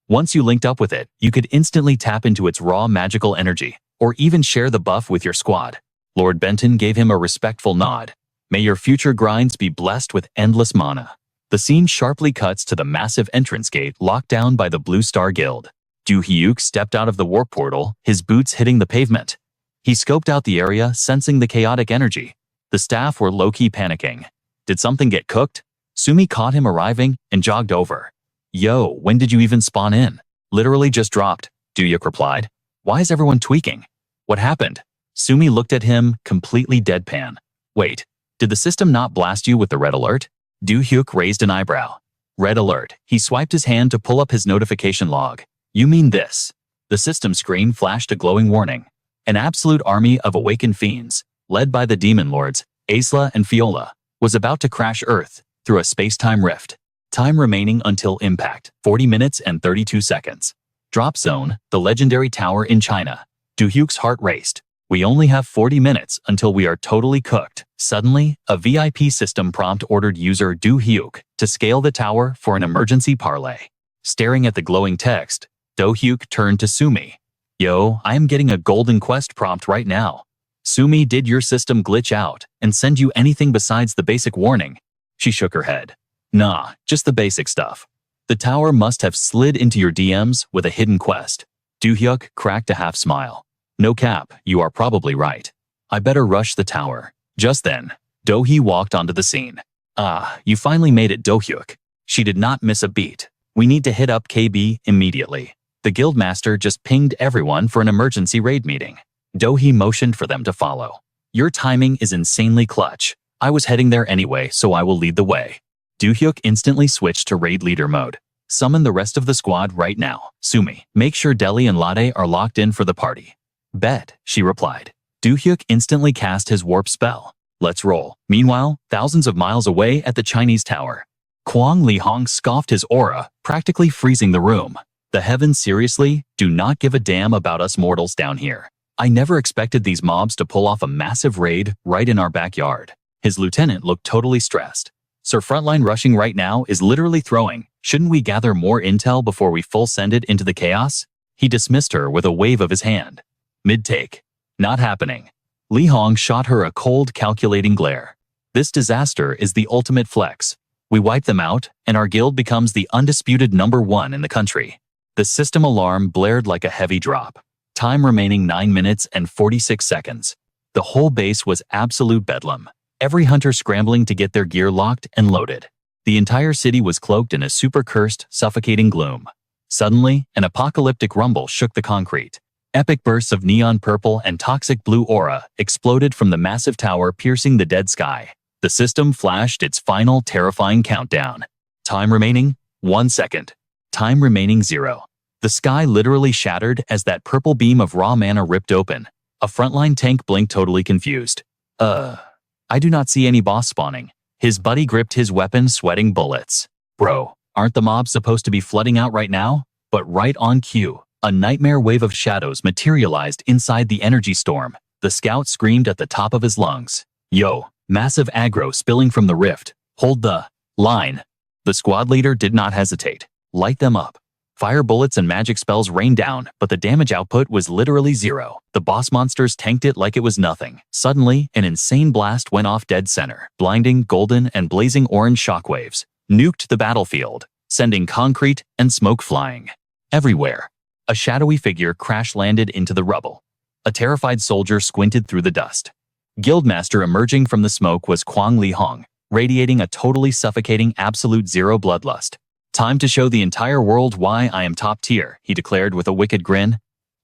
Once you linked up with it, you could instantly tap into its raw magical energy, or even share the buff with your squad. Lord Benton gave him a respectful nod. "May your future grinds be blessed with endless mana." The scene sharply cuts to the massive entrance gate locked down by the Blue Star Guild. Do-hyuk stepped out of the warp portal, his boots hitting the pavement. He scoped out the area, sensing the chaotic energy. The staff were low-key panicking. Did something get cooked? Sumi caught him arriving and jogged over. "Yo, when did you even spawn in?" "Literally just dropped," Do-hyuk replied. "Why is everyone tweaking? What happened?" Sumi looked at him, completely deadpan. "Wait, did the system not blast you with the red alert?" Do-hyuk raised an eyebrow. "Red alert." He swiped his hand to pull up his notification log. "You mean this?" The system screen flashed a glowing warning. An absolute army of awakened fiends, led by the demon lords, Aisla and Fiola, was about to crash Earth through a space-time rift. Time remaining until impact, 40 minutes and 32 seconds. Drop zone, the legendary tower in China. Do-hyuk's heart raced. "We only have 40 minutes until we are totally cooked." Suddenly, a VIP system prompt ordered user Do-hyuk to scale the tower for an emergency parlay. Staring at the glowing text, Do-hyuk turned to Sumi. "Yo, I am getting a golden quest prompt right now." "Sumi, did your system glitch out and send you anything besides the basic warning?" She shook her head. "Nah, just the basic stuff. The tower must have slid into your DMs with a hidden quest." Do-hyuk cracked a half smile. "No cap, you are probably right. I better rush the tower." Just then, Do-hee walked onto the scene. "Ah, you finally made it, Do-hyuk." She did not miss a beat. "We need to hit up KB immediately. The guildmaster just pinged everyone for an emergency raid meeting." Do-hee motioned for them to follow. "Your timing is insanely clutch. I was heading there anyway, so I will lead the way." Do-hyuk instantly switched to raid leader mode. "Summon the rest of the squad right now. Sumi, make sure Deli and Latte are locked in for the party." "Bet," she replied. Do-hyuk instantly cast his warp spell. "Let's roll." Meanwhile, thousands of miles away at the Chinese tower, Kwang Li-hong scoffed his aura, practically freezing the room. "The heavens seriously do not give a damn about us mortals down here. I never expected these mobs to pull off a massive raid right in our backyard." His lieutenant looked totally stressed. "Sir, frontline rushing right now is literally throwing Shouldn't we gather more intel before we full send it into the chaos? He dismissed her with a wave of his hand. Mid-take. Not happening. Li Hong shot her a cold, calculating glare. This disaster is the ultimate flex. We wipe them out, and our guild becomes the undisputed #1 in the country. The system alarm blared like a heavy drop. Time remaining 9 minutes and 46 seconds. The whole base was absolute bedlam. Every hunter scrambling to get their gear locked and loaded. The entire city was cloaked in a super-cursed, suffocating gloom. Suddenly, an apocalyptic rumble shook the concrete. Epic bursts of neon purple and toxic blue aura exploded from the massive tower, piercing the dead sky. The system flashed its final terrifying countdown. Time remaining, 1 second. Time remaining 0. The sky literally shattered as that purple beam of raw mana ripped open. A frontline tank blinked, totally confused. I do not see any boss spawning. His buddy gripped his weapon, sweating bullets. Bro, aren't the mobs supposed to be flooding out right now? But right on cue, a nightmare wave of shadows materialized inside the energy storm. The scout screamed at the top of his lungs. Yo, massive aggro spilling from the rift. Hold the line. The squad leader did not hesitate. Light them up. Fire bullets and magic spells rained down, but the damage output was literally 0. The boss monsters tanked it like it was nothing. Suddenly, an insane blast went off dead center. Blinding, golden, and blazing orange shockwaves nuked the battlefield, sending concrete and smoke flying everywhere. A shadowy figure crash-landed into the rubble. A terrified soldier squinted through the dust. Guildmaster emerging from the smoke was Kwang Li Hong, radiating a totally suffocating absolute zero bloodlust. Time to show the entire world why I am top tier, he declared with a wicked grin.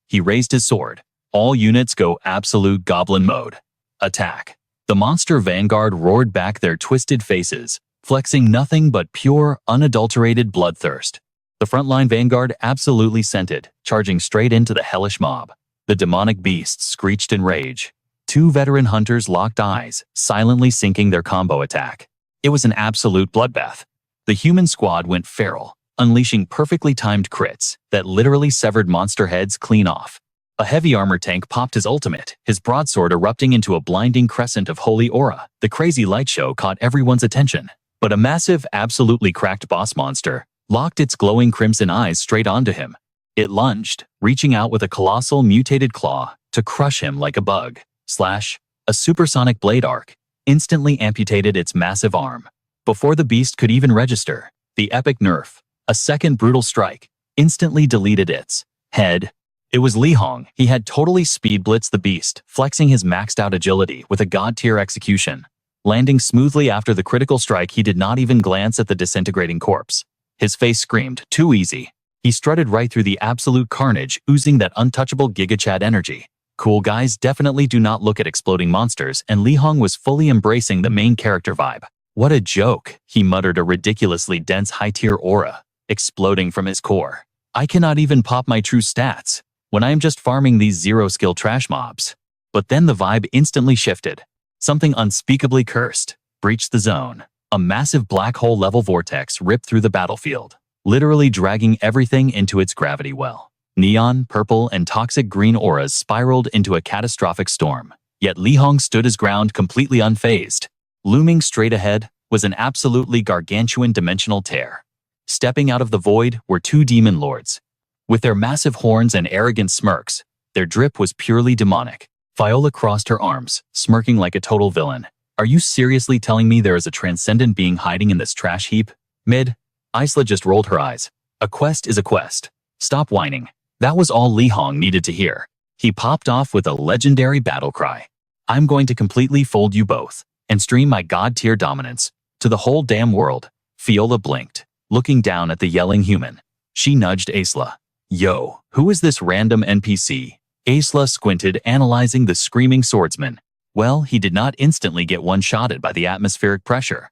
He raised his sword. All units go absolute goblin mode. Attack. The monster vanguard roared back their twisted faces, flexing nothing but pure, unadulterated bloodthirst. The frontline vanguard absolutely sent it, charging straight into the hellish mob. The demonic beasts screeched in rage. 2 veteran hunters locked eyes, silently syncing their combo attack. It was an absolute bloodbath. The human squad went feral, unleashing perfectly timed crits that literally severed monster heads clean off. A heavy armor tank popped his ultimate, his broadsword erupting into a blinding crescent of holy aura. The crazy light show caught everyone's attention. But a massive, absolutely cracked boss monster locked its glowing crimson eyes straight onto him. It lunged, reaching out with a colossal mutated claw to crush him like a bug. Slash. A supersonic blade arc instantly amputated its massive arm. Before the beast could even register, the epic nerf, a second brutal strike, instantly deleted its head. It was Li Hong. He had totally speed blitzed the beast, flexing his maxed out agility with a god-tier execution. Landing smoothly after the critical strike, he did not even glance at the disintegrating corpse. His face screamed, too easy. He strutted right through the absolute carnage, oozing that untouchable GigaChad energy. Cool guys definitely do not look at exploding monsters, and Li Hong was fully embracing the main character vibe. What a joke, he muttered, a ridiculously dense high-tier aura exploding from his core. I cannot even pop my true stats when I am just farming these zero-skill trash mobs. But then the vibe instantly shifted. Something unspeakably cursed breached the zone. A massive black hole-level vortex ripped through the battlefield, literally dragging everything into its gravity well. Neon, purple, and toxic green auras spiraled into a catastrophic storm. Yet Li Hong stood his ground completely unfazed. Looming straight ahead was an absolutely gargantuan dimensional tear. Stepping out of the void were 2 demon lords. With their massive horns and arrogant smirks, their drip was purely demonic. Viola crossed her arms, smirking like a total villain. Are you seriously telling me there is a transcendent being hiding in this trash heap? Mid. Isla just rolled her eyes. A quest is a quest. Stop whining. That was all Li Hong needed to hear. He popped off with a legendary battle cry. I'm going to completely fold you both and stream my god-tier dominance to the whole damn world. Viola blinked, looking down at the yelling human. She nudged Isla. Yo, who is this random NPC? Isla squinted, analyzing the screaming swordsman. Well, he did not instantly get one-shotted by the atmospheric pressure.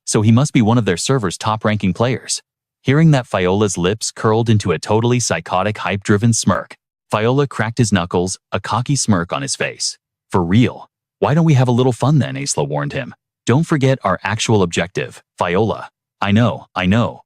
So he must be one of their server's top-ranking players. Hearing that, Viola's lips curled into a totally psychotic, hype-driven smirk. Viola cracked his knuckles, a cocky smirk on his face. For real. Why don't we have a little fun then, Isla warned him. Don't forget our actual objective, Viola. I know.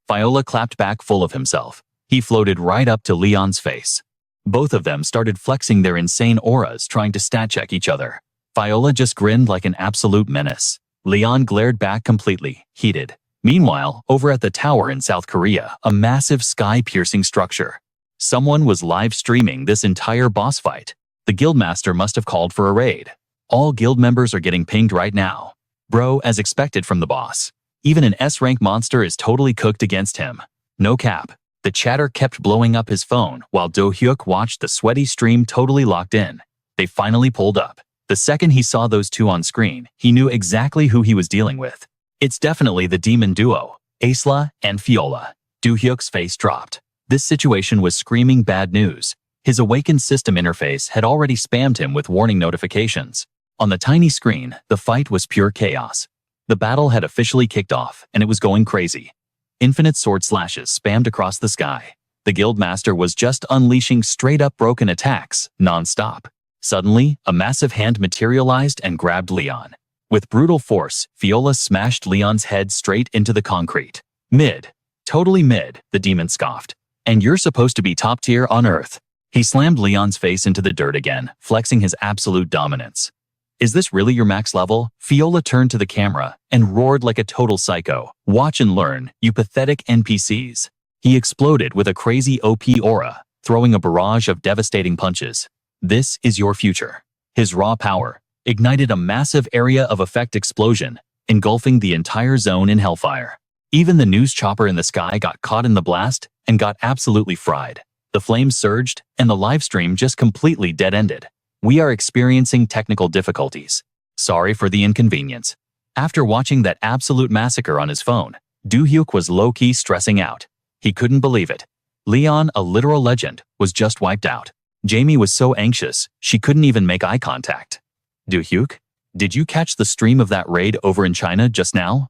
Viola clapped back, full of himself. He floated right up to Leon's face. Both of them started flexing their insane auras, trying to stat check each other. Viola just grinned like an absolute menace. Leon glared back completely heated. Meanwhile, over at the tower in South Korea, a massive sky-piercing structure. Someone was live streaming this entire boss fight. The guildmaster must have called for a raid. All guild members are getting pinged right now. Bro, as expected from the boss. Even an S-rank monster is totally cooked against him. No cap. The chatter kept blowing up his phone while Do-hyuk watched the sweaty stream totally locked in. They finally pulled up. The second he saw those two on screen, he knew exactly who he was dealing with. It's definitely the demon duo, Aesla and Fiola. Do-hyuk's face dropped. This situation was screaming bad news. His awakened system interface had already spammed him with warning notifications. On the tiny screen, the fight was pure chaos. The battle had officially kicked off, and it was going crazy. Infinite sword slashes spammed across the sky. The guildmaster was just unleashing straight-up broken attacks, non-stop. Suddenly, a massive hand materialized and grabbed Leon. With brutal force, Fiola smashed Leon's head straight into the concrete. Mid. Totally mid, the demon scoffed. And you're supposed to be top tier on Earth. He slammed Leon's face into the dirt again, flexing his absolute dominance. Is this really your max level? Fiola turned to the camera and roared like a total psycho. Watch and learn, you pathetic NPCs. He exploded with a crazy OP aura, throwing a barrage of devastating punches. This is your future. His raw power ignited a massive area of effect explosion, engulfing the entire zone in hellfire. Even the news chopper in the sky got caught in the blast and got absolutely fried. The flames surged, and the livestream just completely dead-ended. We are experiencing technical difficulties. Sorry for the inconvenience. After watching that absolute massacre on his phone, Do-hyuk was low-key stressing out. He couldn't believe it. Leon, a literal legend, was just wiped out. Jamie was so anxious, she couldn't even make eye contact. Do-hyuk, did you catch the stream of that raid over in China just now?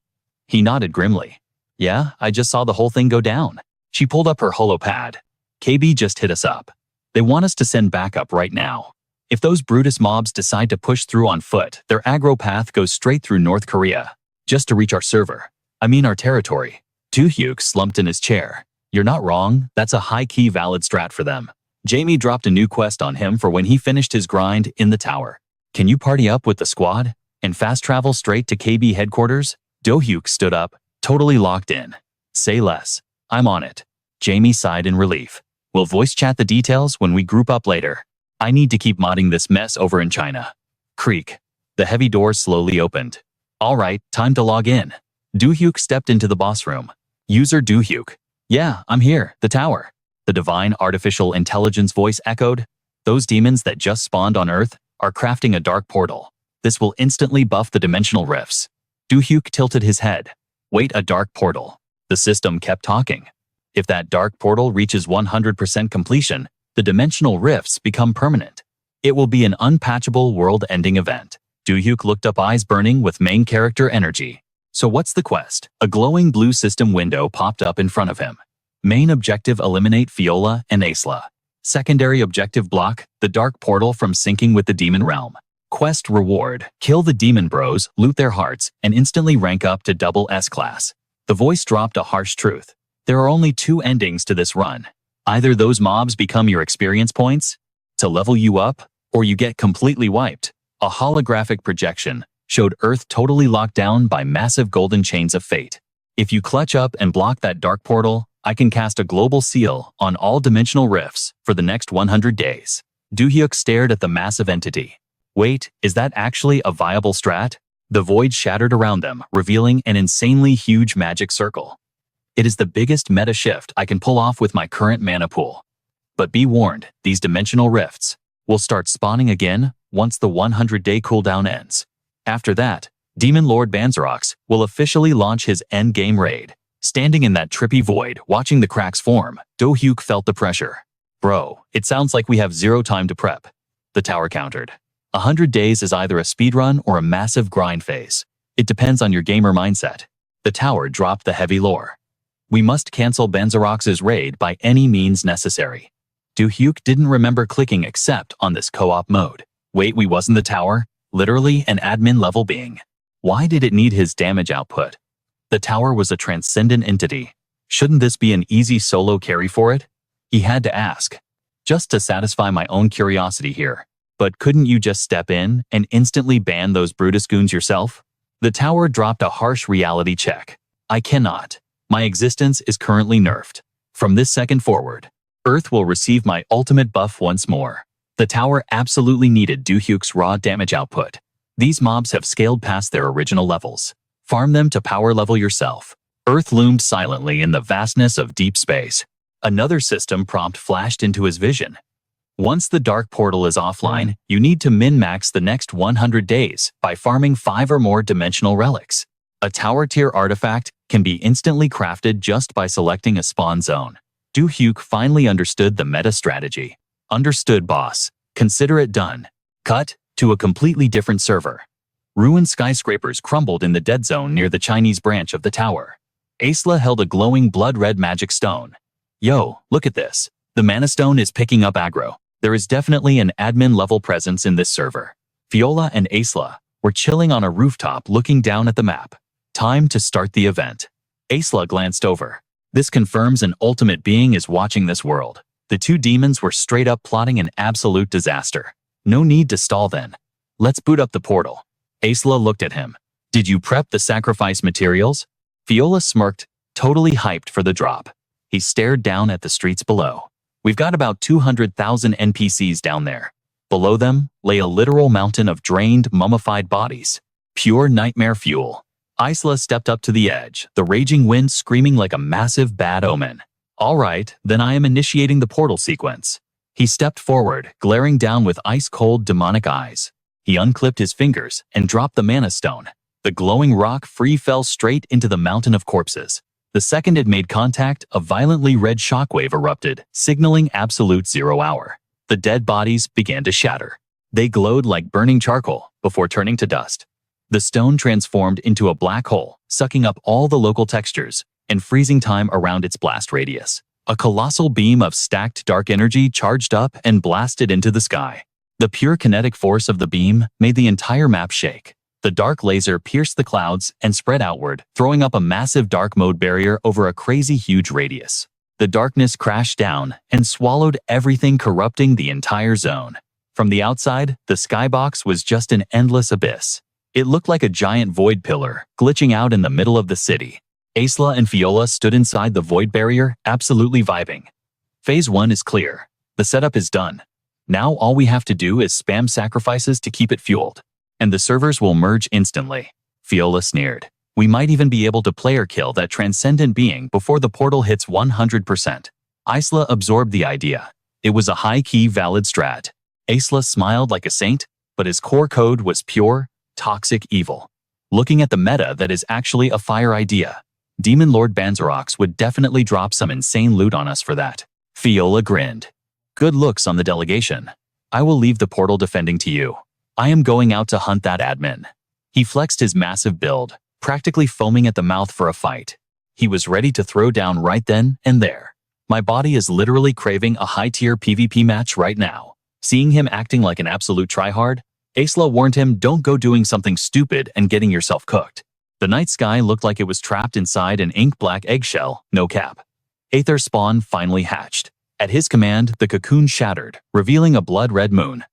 He nodded grimly. Yeah, I just saw the whole thing go down. She pulled up her holopad. KB just hit us up. They want us to send backup right now. If those Brutus mobs decide to push through on foot, their aggro path goes straight through North Korea, just to reach our server. I mean our territory. Do-hyuk slumped in his chair. You're not wrong, that's a high-key valid strat for them. Jamie dropped a new quest on him for when he finished his grind in the tower. Can you party up with the squad and fast travel straight to KB headquarters? Do-hyuk stood up, totally locked in. Say less. I'm on it. Jamie sighed in relief. We'll voice chat the details when we group up later. I need to keep modding this mess over in China. Creak. The heavy door slowly opened. All right, time to log in. Do-hyuk stepped into the boss room. User Do-hyuk. Yeah, I'm here, the tower. The divine artificial intelligence voice echoed. Those demons that just spawned on Earth are crafting a dark portal. This will instantly buff the dimensional rifts. Do-hyuk tilted his head. Wait, a dark portal. The system kept talking. If that dark portal reaches 100% completion, the dimensional rifts become permanent. It will be an unpatchable world-ending event. Do-hyuk looked up, eyes burning with main character energy. So what's the quest? A glowing blue system window popped up in front of him. Main objective: eliminate Fiola and Aesla. Secondary objective: block the dark portal from syncing with the demon realm. Quest reward: kill the demon bros, loot their hearts, and instantly rank up to double S class. The voice dropped a harsh truth. There are only two endings to this run. Either those mobs become your experience points to level you up, or you get completely wiped. A holographic projection showed Earth totally locked down by massive golden chains of fate. If you clutch up and block that dark portal, I can cast a global seal on all dimensional rifts for the next 100 days. Do-hyuk stared at the massive entity. Wait, is that actually a viable strat? The void shattered around them, revealing an insanely huge magic circle. It is the biggest meta shift I can pull off with my current mana pool. But be warned, these dimensional rifts will start spawning again once the 100-day cooldown ends. After that, Demon Lord Banzerox will officially launch his endgame raid. Standing in that trippy void, watching the cracks form, Do-hyuk felt the pressure. Bro, it sounds like we have zero time to prep. The tower countered. 100 days is either a speedrun or a massive grind phase. It depends on your gamer mindset. The tower dropped the heavy lore. We must cancel Banzerox's raid by any means necessary. Do-hyuk didn't remember clicking accept on this co-op mode. Wait, we wasn't the tower? Literally an admin level being. Why did it need his damage output? The tower was a transcendent entity. Shouldn't this be an easy solo carry for it? He had to ask. Just to satisfy my own curiosity here. But couldn't you just step in and instantly ban those Brutus goons yourself? The tower dropped a harsh reality check. I cannot. My existence is currently nerfed. From this second forward, Earth will receive my ultimate buff once more. The tower absolutely needed Do-hyuk's raw damage output. These mobs have scaled past their original levels. Farm them to power level yourself. Earth loomed silently in the vastness of deep space. Another system prompt flashed into his vision. Once the dark portal is offline, you need to min-max the next 100 days by farming 5 or more dimensional relics. A tower-tier artifact can be instantly crafted just by selecting a spawn zone. Do-hyuk finally understood the meta strategy. Understood, boss. Consider it done. Cut to a completely different server. Ruined skyscrapers crumbled in the dead zone near the Chinese branch of the tower. Aesla held a glowing blood-red magic stone. Yo, look at this. The mana stone is picking up aggro. There is definitely an admin-level presence in this server. Fiola and Aesla were chilling on a rooftop looking down at the map. Time to start the event. Aesla glanced over. This confirms an ultimate being is watching this world. The two demons were straight up plotting an absolute disaster. No need to stall then. Let's boot up the portal. Aesla looked at him. Did you prep the sacrifice materials? Fiola smirked, totally hyped for the drop. He stared down at the streets below. We've got about 200,000 NPCs down there. Below them lay a literal mountain of drained, mummified bodies. Pure nightmare fuel. Aesla stepped up to the edge, the raging wind screaming like a massive bad omen. All right, then I am initiating the portal sequence. He stepped forward, glaring down with ice-cold demonic eyes. He unclipped his fingers and dropped the mana stone. The glowing rock free fell straight into the mountain of corpses. The second it made contact, a violently red shockwave erupted, signaling absolute 0 hour. The dead bodies began to shatter. They glowed like burning charcoal before turning to dust. The stone transformed into a black hole, sucking up all the local textures and freezing time around its blast radius. A colossal beam of stacked dark energy charged up and blasted into the sky. The pure kinetic force of the beam made the entire map shake. The dark laser pierced the clouds and spread outward, throwing up a massive dark mode barrier over a crazy huge radius. The darkness crashed down and swallowed everything, corrupting the entire zone. From the outside, the skybox was just an endless abyss. It looked like a giant void pillar, glitching out in the middle of the city. Aesla and Fiola stood inside the void barrier, absolutely vibing. Phase 1 is clear. The setup is done. Now all we have to do is spam sacrifices to keep it fueled. And the servers will merge instantly. Fiola sneered. We might even be able to player kill that transcendent being before the portal hits 100%. Aesla absorbed the idea. It was a high-key valid strat. Aesla smiled like a saint, but his core code was pure, toxic evil. Looking at the meta, that is actually a fire idea. Demon Lord Banzerox would definitely drop some insane loot on us for that. Fiola grinned. Good looks on the delegation. I will leave the portal defending to you. I am going out to hunt that admin. He flexed his massive build, practically foaming at the mouth for a fight. He was ready to throw down right then and there. My body is literally craving a high-tier PvP match right now. Seeing him acting like an absolute tryhard, Aesla warned him, don't go doing something stupid and getting yourself cooked. The night sky looked like it was trapped inside an ink-black eggshell, no cap. Aether spawn finally hatched. At his command, the cocoon shattered, revealing a blood-red moon.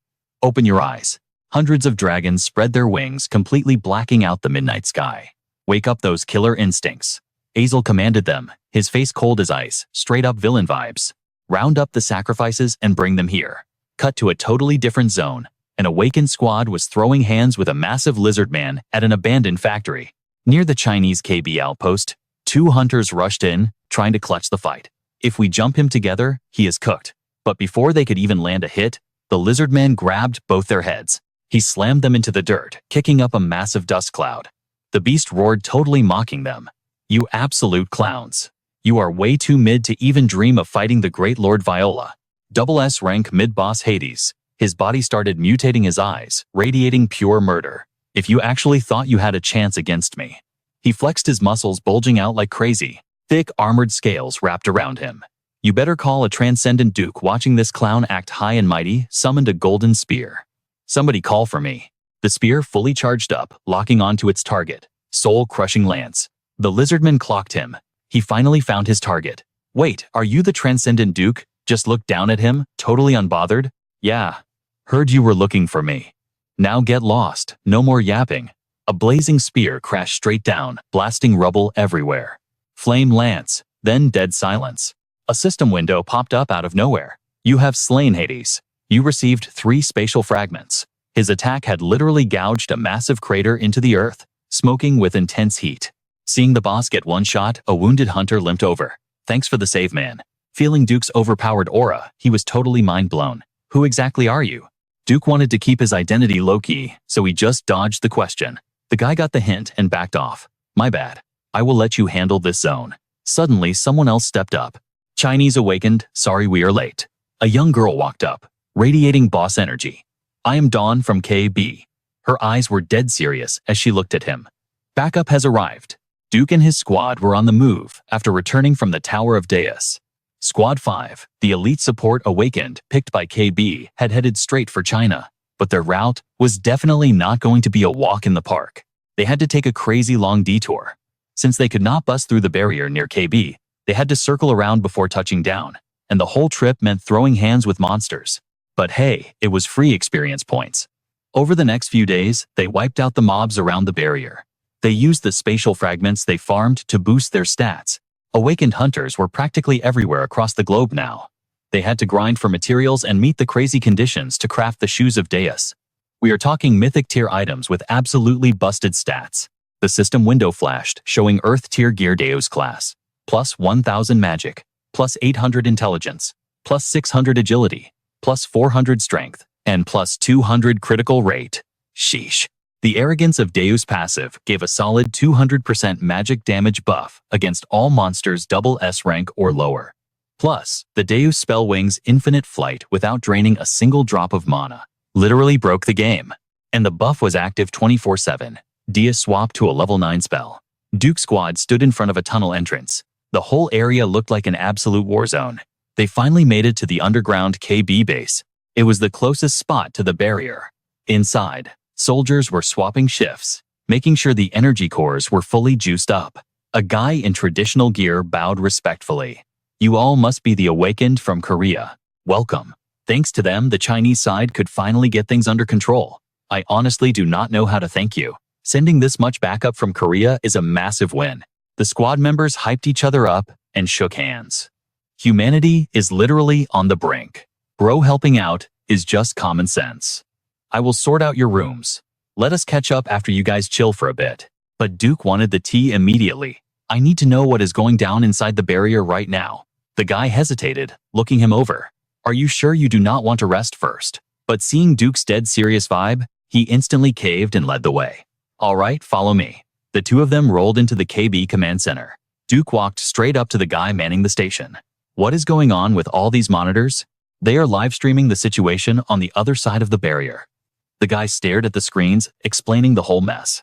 Open your eyes. Hundreds of dragons spread their wings, completely blacking out the midnight sky. Wake up those killer instincts. Aesla commanded them, his face cold as ice, straight-up villain vibes. Round up the sacrifices and bring them here. Cut to a totally different zone. An awakened squad was throwing hands with a massive lizard man at an abandoned factory. Near the Chinese KB outpost, 2 hunters rushed in, trying to clutch the fight. If we jump him together, he is cooked. But before they could even land a hit, the lizard man grabbed both their heads. He slammed them into the dirt, kicking up a massive dust cloud. The beast roared, totally mocking them. You absolute clowns. You are way too mid to even dream of fighting the great Lord Viola. Double S rank mid-boss Hades. His body started mutating, his eyes, radiating pure murder. If you actually thought you had a chance against me. He flexed his muscles, bulging out like crazy. Thick armored scales wrapped around him. You better call a transcendent duke. Watching this clown act high and mighty, summoned a golden spear. Somebody call for me. The spear fully charged up, locking onto its target. Soul-crushing lance. The lizardman clocked him. He finally found his target. Wait, are you the transcendent duke? Just looked down at him, totally unbothered. Yeah. Heard you were looking for me. Now get lost, no more yapping. A blazing spear crashed straight down, blasting rubble everywhere. Flame lance, then dead silence. A system window popped up out of nowhere. You have slain Hades. You received 3 spatial fragments. His attack had literally gouged a massive crater into the earth, smoking with intense heat. Seeing the boss get one shot, a wounded hunter limped over. Thanks for the save, man. Feeling Duke's overpowered aura, he was totally mind-blown. Who exactly are you? Duke wanted to keep his identity low-key, so he just dodged the question. The guy got the hint and backed off. My bad. I will let you handle this zone. Suddenly, someone else stepped up. Chinese awakened, sorry we are late. A young girl walked up, radiating boss energy. I am Dawn from KB. Her eyes were dead serious as she looked at him. Backup has arrived. Duke and his squad were on the move after returning from the Tower of Deus. Squad 5, the elite support awakened, picked by KB, had headed straight for China. But their route was definitely not going to be a walk in the park. They had to take a crazy long detour. Since they could not bust through the barrier near KB, they had to circle around before touching down, and the whole trip meant throwing hands with monsters. But hey, it was free experience points. Over the next few days, they wiped out the mobs around the barrier. They used the spatial fragments they farmed to boost their stats. Awakened hunters were practically everywhere across the globe now. They had to grind for materials and meet the crazy conditions to craft the Shoes of Deus. We are talking mythic tier items with absolutely busted stats. The system window flashed, showing Earth tier gear Deus class. Plus 1000 magic, plus 800 intelligence, plus 600 agility, plus 400 strength, and plus 200 critical rate. Sheesh. The arrogance of Deus passive gave a solid 200% magic damage buff against all monsters double S rank or lower. Plus, the Deus spell wings infinite flight without draining a single drop of mana. Literally broke the game. And the buff was active 24/7. Deus swapped to a level 9 spell. Duke's squad stood in front of a tunnel entrance. The whole area looked like an absolute war zone. They finally made it to the underground KB base. It was the closest spot to the barrier. Inside, soldiers were swapping shifts, making sure the energy cores were fully juiced up. A guy in traditional gear bowed respectfully. You all must be the awakened from Korea. Welcome. Thanks to them, the Chinese side could finally get things under control. I honestly do not know how to thank you. Sending this much backup from Korea is a massive win. The squad members hyped each other up and shook hands. Humanity is literally on the brink. Bro, helping out is just common sense. I will sort out your rooms. Let us catch up after you guys chill for a bit. But Duke wanted the tea immediately. I need to know what is going down inside the barrier right now. The guy hesitated, looking him over. Are you sure you do not want to rest first? But seeing Duke's dead serious vibe, he instantly caved and led the way. All right, follow me. The two of them rolled into the KB command center. Duke walked straight up to the guy manning the station. What is going on with all these monitors? They are live streaming the situation on the other side of the barrier. The guy stared at the screens, explaining the whole mess.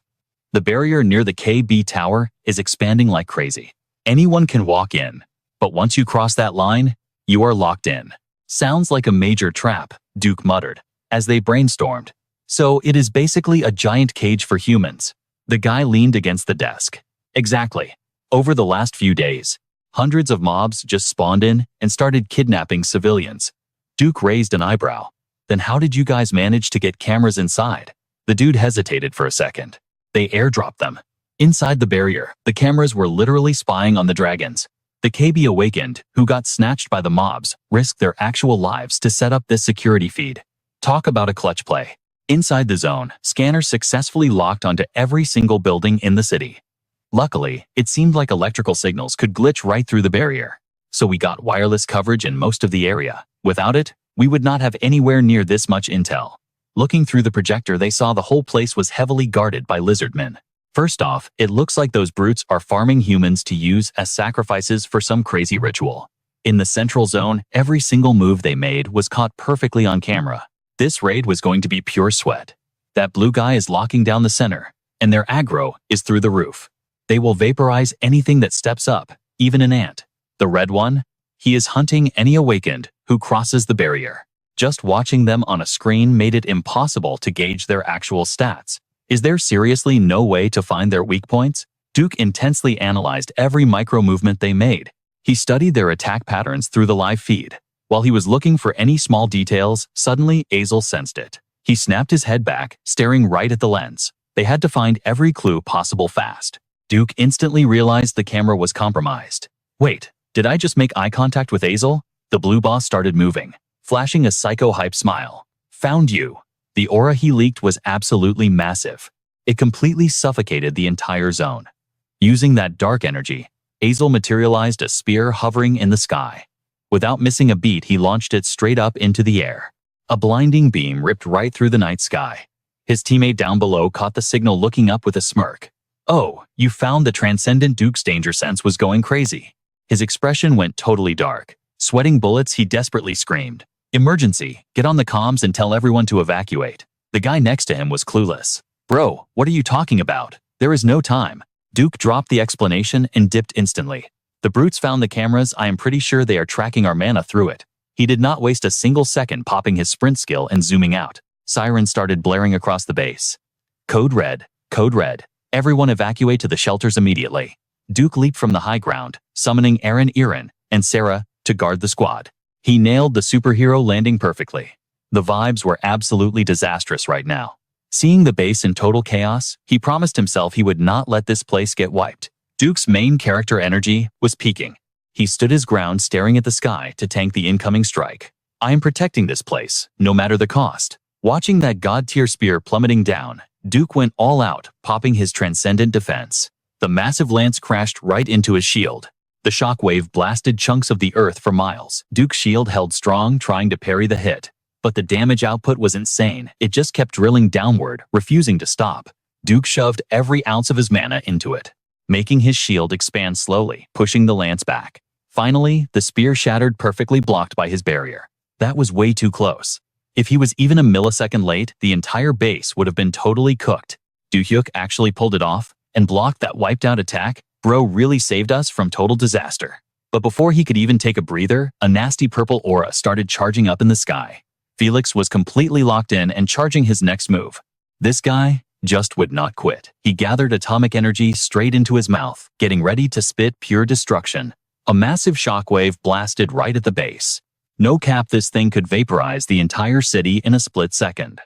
The barrier near the KB tower is expanding like crazy. Anyone can walk in, but once you cross that line, you are locked in. Sounds like a major trap, Duke muttered, as they brainstormed. So it is basically a giant cage for humans. The guy leaned against the desk. Exactly. Over the last few days, hundreds of mobs just spawned in and started kidnapping civilians. Duke raised an eyebrow. Then how did you guys manage to get cameras inside? The dude hesitated for a second. They airdropped them. Inside the barrier, the cameras were literally spying on the dragons. The KB awakened, who got snatched by the mobs, risked their actual lives to set up this security feed. Talk about a clutch play. Inside the zone, scanners successfully locked onto every single building in the city. Luckily, it seemed like electrical signals could glitch right through the barrier. So we got wireless coverage in most of the area. Without it, we would not have anywhere near this much intel. Looking through the projector, they saw the whole place was heavily guarded by lizardmen. First off, it looks like those brutes are farming humans to use as sacrifices for some crazy ritual. In the central zone, every single move they made was caught perfectly on camera. This raid was going to be pure sweat. That blue guy is locking down the center, and their aggro is through the roof. They will vaporize anything that steps up, even an ant. The red one? He is hunting any awakened who crosses the barrier. Just watching them on a screen made it impossible to gauge their actual stats. Is there seriously no way to find their weak points? Duke intensely analyzed every micro movement they made. He studied their attack patterns through the live feed. While he was looking for any small details, suddenly Azel sensed it. He snapped his head back, staring right at the lens. They had to find every clue possible fast. Do-hyuk instantly realized the camera was compromised. Wait, did I just make eye contact with Hazel? The blue boss started moving, flashing a psycho-hype smile. Found you. The aura he leaked was absolutely massive. It completely suffocated the entire zone. Using that dark energy, Hazel materialized a spear hovering in the sky. Without missing a beat, he launched it straight up into the air. A blinding beam ripped right through the night sky. His teammate down below caught the signal, looking up with a smirk. Oh, you found the transcendent. Duke's danger sense was going crazy. His expression went totally dark. Sweating bullets, he desperately screamed. Emergency, get on the comms and tell everyone to evacuate. The guy next to him was clueless. Bro, what are you talking about? There is no time. Duke dropped the explanation and dipped instantly. The brutes found the cameras. I am pretty sure they are tracking our mana through it. He did not waste a single second, popping his sprint skill and zooming out. Sirens started blaring across the base. Code red. Code red. Everyone evacuate to the shelters immediately. Duke leaped from the high ground, summoning Aaron, and Sarah to guard the squad. He nailed the superhero landing perfectly. The vibes were absolutely disastrous right now. Seeing the base in total chaos, he promised himself he would not let this place get wiped. Duke's main character energy was peaking. He stood his ground, staring at the sky to tank the incoming strike. I am protecting this place, no matter the cost. Watching that god-tier spear plummeting down, Duke went all out, popping his transcendent defense. The massive lance crashed right into his shield. The shockwave blasted chunks of the earth for miles. Duke's shield held strong, trying to parry the hit. But the damage output was insane. It just kept drilling downward, refusing to stop. Duke shoved every ounce of his mana into it, making his shield expand slowly, pushing the lance back. Finally, the spear shattered, perfectly blocked by his barrier. That was way too close. If he was even a millisecond late, the entire base would have been totally cooked. Do-hyuk actually pulled it off and blocked that wiped-out attack. Bro really saved us from total disaster. But before he could even take a breather, a nasty purple aura started charging up in the sky. Felix was completely locked in and charging his next move. This guy just would not quit. He gathered atomic energy straight into his mouth, getting ready to spit pure destruction. A massive shockwave blasted right at the base. No cap, this thing could vaporize the entire city in a split second.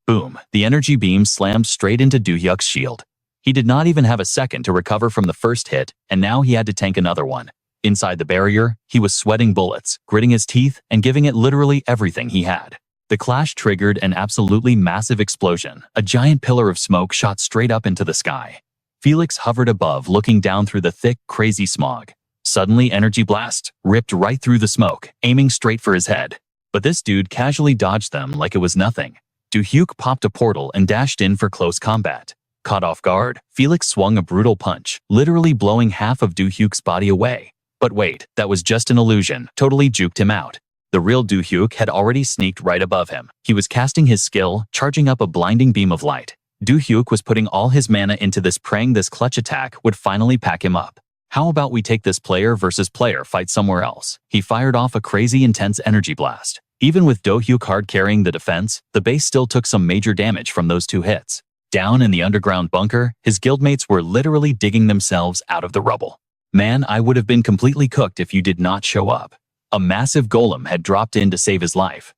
Boom, the energy beam slammed straight into Do-hyuk's shield. He did not even have a second to recover from the first hit, and now he had to tank another one. Inside the barrier, he was sweating bullets, gritting his teeth, and giving it literally everything he had. The clash triggered an absolutely massive explosion. A giant pillar of smoke shot straight up into the sky. Felix hovered above, looking down through the thick, crazy smog. Suddenly, energy blasts ripped right through the smoke, aiming straight for his head. But this dude casually dodged them like it was nothing. Do-hyuk popped a portal and dashed in for close combat. Caught off guard, Felix swung a brutal punch, literally blowing half of Do-hyuk's body away. But wait, that was just an illusion, totally juked him out. The real Do-hyuk had already sneaked right above him. He was casting his skill, charging up a blinding beam of light. Do-hyuk was putting all his mana into this, praying this clutch attack would finally pack him up. How about we take this player versus player fight somewhere else? He fired off a crazy intense energy blast. Even with Do-hyuk hard carrying the defense, the base still took some major damage from those two hits. Down in the underground bunker, his guildmates were literally digging themselves out of the rubble. Man, I would have been completely cooked if you did not show up. A massive golem had dropped in to save his life.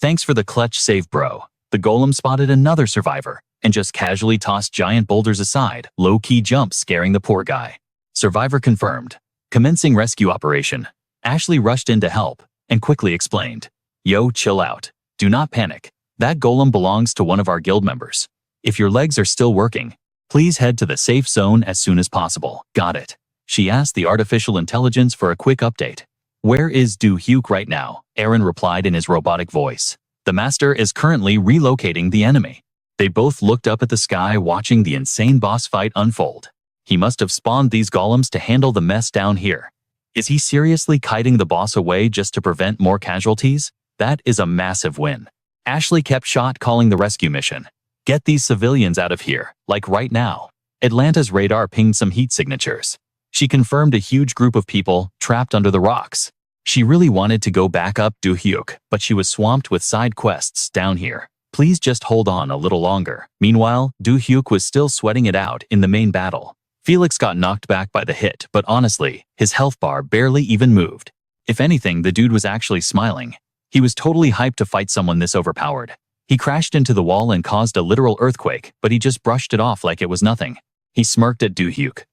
Thanks for the clutch save, bro. The golem spotted another survivor and just casually tossed giant boulders aside, low-key jumps scaring the poor guy. Survivor confirmed. Commencing rescue operation. Ashley rushed in to help and quickly explained. Yo, chill out. Do not panic. That golem belongs to one of our guild members. If your legs are still working, please head to the safe zone as soon as possible. Got it. She asked the artificial intelligence for a quick update. Where is Do-hyuk right now? Aaron replied in his robotic voice. The master is currently relocating the enemy. They both looked up at the sky, watching the insane boss fight unfold. He must have spawned these golems to handle the mess down here. Is he seriously kiting the boss away just to prevent more casualties? That is a massive win. Ashley kept calling the rescue mission. Get these civilians out of here, like right now. Atlanta's radar pinged some heat signatures. She confirmed a huge group of people trapped under the rocks. She really wanted to go back up Do-hyuk, but she was swamped with side quests down here. Please just hold on a little longer. Meanwhile, Do-hyuk was still sweating it out in the main battle. Felix got knocked back by the hit, but honestly, his health bar barely even moved. If anything, the dude was actually smiling. He was totally hyped to fight someone this overpowered. He crashed into the wall and caused a literal earthquake, but he just brushed it off like it was nothing. He smirked at Do-hyuk.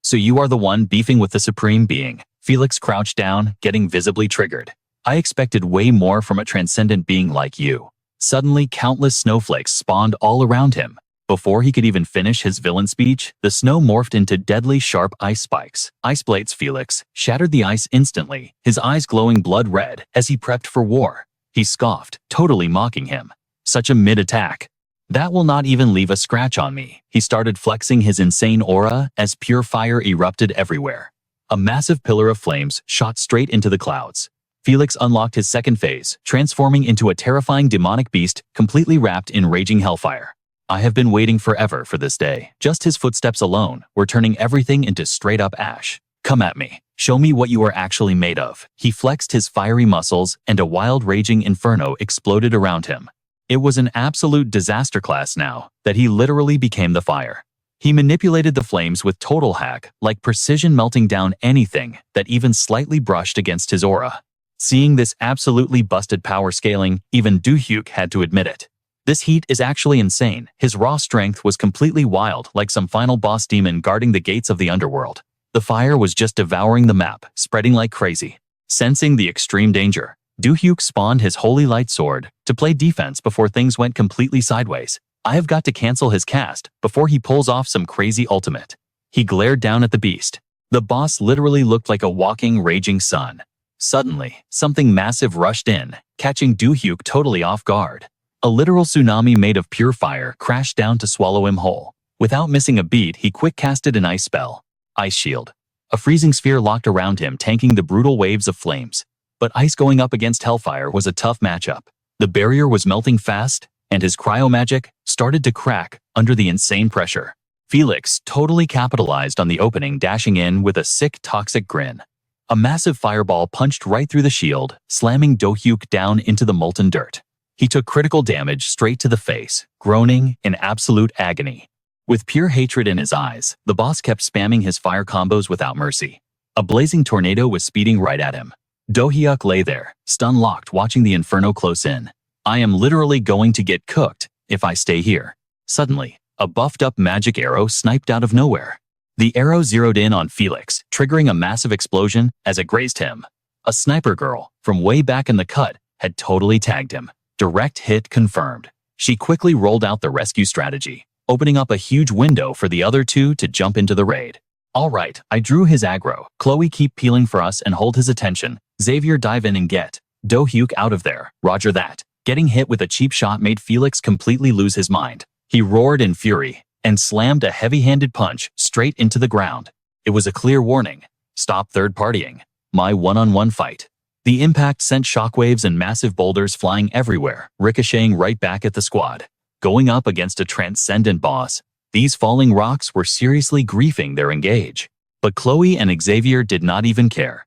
"So you are the one beefing with the Supreme Being." Felix crouched down, getting visibly triggered. "I expected way more from a transcendent being like you." Suddenly, countless snowflakes spawned all around him. Before he could even finish his villain speech, the snow morphed into deadly sharp ice spikes. Ice blades Felix shattered the ice instantly, his eyes glowing blood red as he prepped for war. He scoffed, totally mocking him. Such a mid-attack. "That will not even leave a scratch on me." He started flexing his insane aura as pure fire erupted everywhere. A massive pillar of flames shot straight into the clouds. Felix unlocked his second phase, transforming into a terrifying demonic beast completely wrapped in raging hellfire. I have been waiting forever for this day. Just his footsteps alone were turning everything into straight-up ash. "Come at me. Show me what you are actually made of." He flexed his fiery muscles, and a wild raging inferno exploded around him. It was an absolute disaster class now that he literally became the fire. He manipulated the flames with total hack, like precision, melting down anything that even slightly brushed against his aura. Seeing this absolutely busted power scaling, even Do-hyuk had to admit it. This heat is actually insane. His raw strength was completely wild, like some final boss demon guarding the gates of the underworld. The fire was just devouring the map, spreading like crazy. Sensing the extreme danger, Do-hyuk spawned his holy light sword to play defense before things went completely sideways. I have got to cancel his cast before he pulls off some crazy ultimate. He glared down at the beast. The boss literally looked like a walking, raging sun. Suddenly, something massive rushed in, catching Do-hyuk totally off guard. A literal tsunami made of pure fire crashed down to swallow him whole. Without missing a beat, he quick-casted an ice spell. Ice shield. A freezing sphere locked around him, tanking the brutal waves of flames. But ice going up against hellfire was a tough matchup. The barrier was melting fast, and his cryomagic started to crack under the insane pressure. Felix totally capitalized on the opening, dashing in with a sick, toxic grin. A massive fireball punched right through the shield, slamming Do-hyuk down into the molten dirt. He took critical damage straight to the face, groaning in absolute agony. With pure hatred in his eyes, the boss kept spamming his fire combos without mercy. A blazing tornado was speeding right at him. Do-hyuk lay there, stun-locked, watching the inferno close in. "I am literally going to get cooked if I stay here." Suddenly, a buffed-up magic arrow sniped out of nowhere. The arrow zeroed in on Felix, triggering a massive explosion as it grazed him. A sniper girl from way back in the cut had totally tagged him. Direct hit confirmed. She quickly rolled out the rescue strategy, opening up a huge window for the other two to jump into the raid. "All right, I drew his aggro. Chloe, keep peeling for us and hold his attention. Xavier, dive in and get Do-hyuk out of there." "Roger that." Getting hit with a cheap shot made Felix completely lose his mind. He roared in fury and slammed a heavy-handed punch straight into the ground. It was a clear warning. "Stop third-partying. My one-on-one fight." The impact sent shockwaves and massive boulders flying everywhere, ricocheting right back at the squad. Going up against a transcendent boss, these falling rocks were seriously griefing their engage. But Chloe and Xavier did not even care.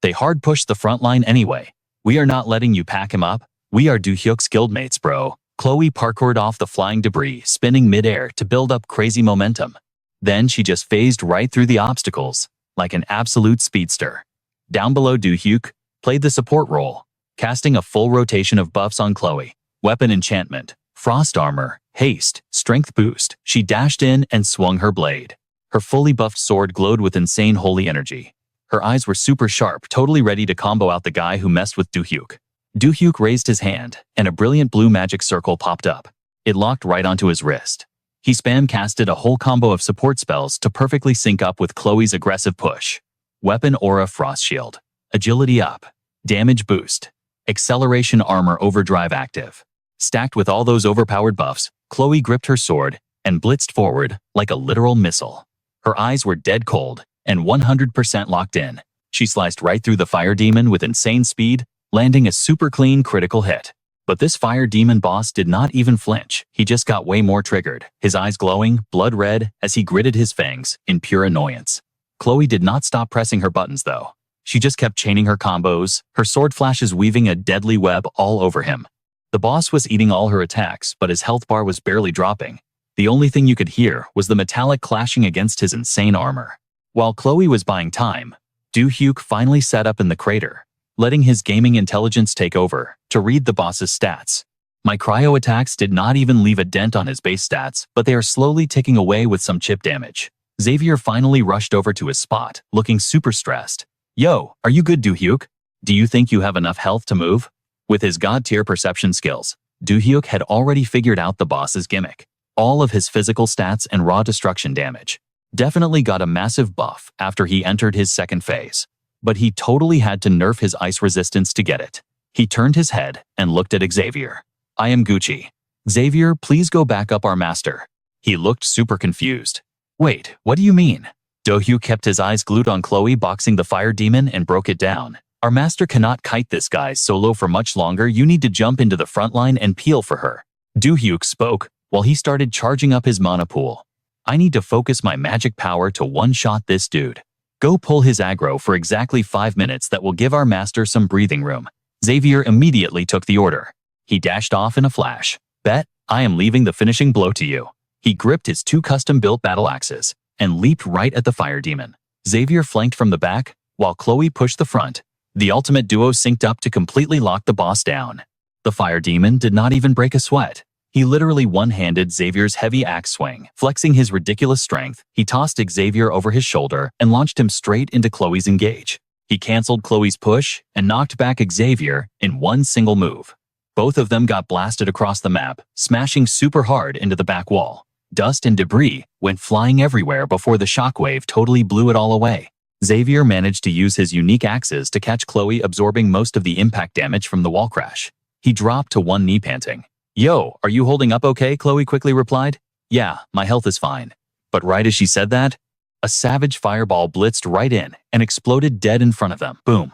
They hard pushed the front line anyway. "We are not letting you pack him up. We are Do-hyuk's guildmates, bro." Chloe parkoured off the flying debris, spinning midair to build up crazy momentum. Then she just phased right through the obstacles, like an absolute speedster. Down below, Do-hyuk played the support role, casting a full rotation of buffs on Chloe. Weapon enchantment, frost armor, haste, strength boost. She dashed in and swung her blade. Her fully buffed sword glowed with insane holy energy. Her eyes were super sharp, totally ready to combo out the guy who messed with Do-hyuk. Do-hyuk raised his hand, and a brilliant blue magic circle popped up. It locked right onto his wrist. He spam casted a whole combo of support spells to perfectly sync up with Chloe's aggressive push. Weapon aura frost shield. Agility up. Damage boost. Acceleration armor overdrive active. Stacked with all those overpowered buffs, Chloe gripped her sword and blitzed forward like a literal missile. Her eyes were dead cold and 100% locked in. She sliced right through the fire demon with insane speed, landing a super clean critical hit. But this fire demon boss did not even flinch. He just got way more triggered, his eyes glowing, blood red, as he gritted his fangs in pure annoyance. Chloe did not stop pressing her buttons though. She just kept chaining her combos, her sword flashes weaving a deadly web all over him. The boss was eating all her attacks, but his health bar was barely dropping. The only thing you could hear was the metallic clashing against his insane armor. While Chloe was buying time, Do-hyuk finally sat up in the crater, letting his gaming intelligence take over to read the boss's stats. My cryo attacks did not even leave a dent on his base stats, but they are slowly ticking away with some chip damage. Xavier finally rushed over to his spot, looking super stressed. Yo, are you good, Do-hyuk? Do you think you have enough health to move? With his god-tier perception skills, Do-hyuk had already figured out the boss's gimmick. All of his physical stats and raw destruction damage. Definitely got a massive buff after he entered his second phase. But he totally had to nerf his ice resistance to get it. He turned his head and looked at Xavier. I am Gucci. Xavier, please go back up our master. He looked super confused. Wait, what do you mean? Do-hyuk kept his eyes glued on Chloe boxing the fire demon and broke it down. Our master cannot kite this guy solo for much longer. You need to jump into the front line and peel for her. Do-hyuk spoke while he started charging up his mana pool. I need to focus my magic power to one-shot this dude. Go pull his aggro for exactly 5 minutes. That will give our master some breathing room. Xavier immediately took the order. He dashed off in a flash. Bet, I am leaving the finishing blow to you. He gripped his 2 custom-built battle axes and leaped right at the fire demon. Xavier flanked from the back, while Chloe pushed the front. The ultimate duo synced up to completely lock the boss down. The fire demon did not even break a sweat. He literally one-handed Xavier's heavy axe swing. Flexing his ridiculous strength, he tossed Xavier over his shoulder and launched him straight into Chloe's engage. He canceled Chloe's push and knocked back Xavier in one single move. Both of them got blasted across the map, smashing super hard into the back wall. Dust and debris went flying everywhere before the shockwave totally blew it all away. Xavier managed to use his unique axes to catch Chloe, absorbing most of the impact damage from the wall crash. He dropped to one knee, panting. Yo, are you holding up okay? Chloe quickly replied. Yeah, my health is fine. But right as she said that, a savage fireball blitzed right in and exploded dead in front of them. Boom.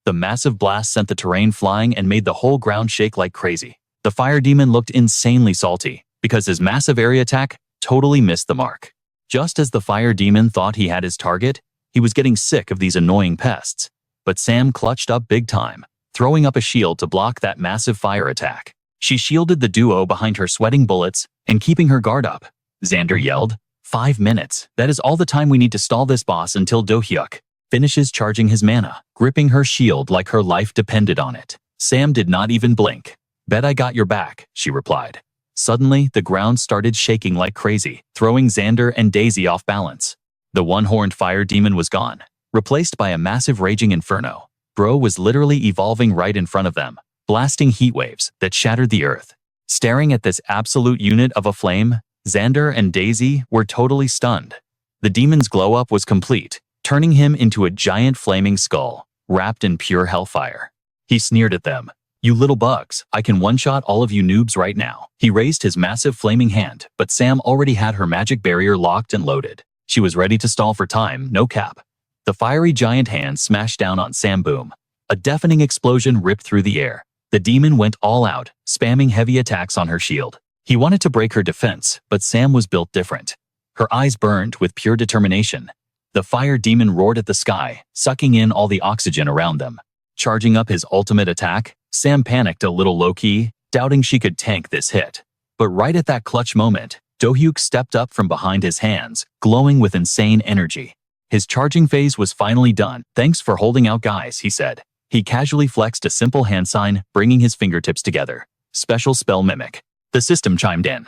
The massive blast sent the terrain flying and made the whole ground shake like crazy. The fire demon looked insanely salty because his massive area attack totally missed the mark. Just as the fire demon thought he had his target, he was getting sick of these annoying pests. But Sam clutched up big time, throwing up a shield to block that massive fire attack. She shielded the duo behind her sweating bullets and keeping her guard up. Xander yelled, 5 minutes. That is all the time we need to stall this boss until Do-hyuk finishes charging his mana, gripping her shield like her life depended on it. Sam did not even blink. Bet I got your back, she replied. Suddenly, the ground started shaking like crazy, throwing Xander and Daisy off balance. The one-horned fire demon was gone, replaced by a massive raging inferno. Bro was literally evolving right in front of them, blasting heat waves that shattered the earth. Staring at this absolute unit of a flame, Xander and Daisy were totally stunned. The demon's glow-up was complete, turning him into a giant flaming skull, wrapped in pure hellfire. He sneered at them. You little bugs, I can one-shot all of you noobs right now. He raised his massive flaming hand, but Sam already had her magic barrier locked and loaded. She was ready to stall for time, no cap. The fiery giant hand smashed down on Sam. Boom. A deafening explosion ripped through the air. The demon went all out, spamming heavy attacks on her shield. He wanted to break her defense, but Sam was built different. Her eyes burned with pure determination. The fire demon roared at the sky, sucking in all the oxygen around them. Charging up his ultimate attack, Sam panicked a little low-key, doubting she could tank this hit. But right at that clutch moment, Do-hyuk stepped up from behind his hands, glowing with insane energy. His charging phase was finally done. Thanks for holding out, guys, he said. He casually flexed a simple hand sign, bringing his fingertips together. Special Spell Mimic. The system chimed in.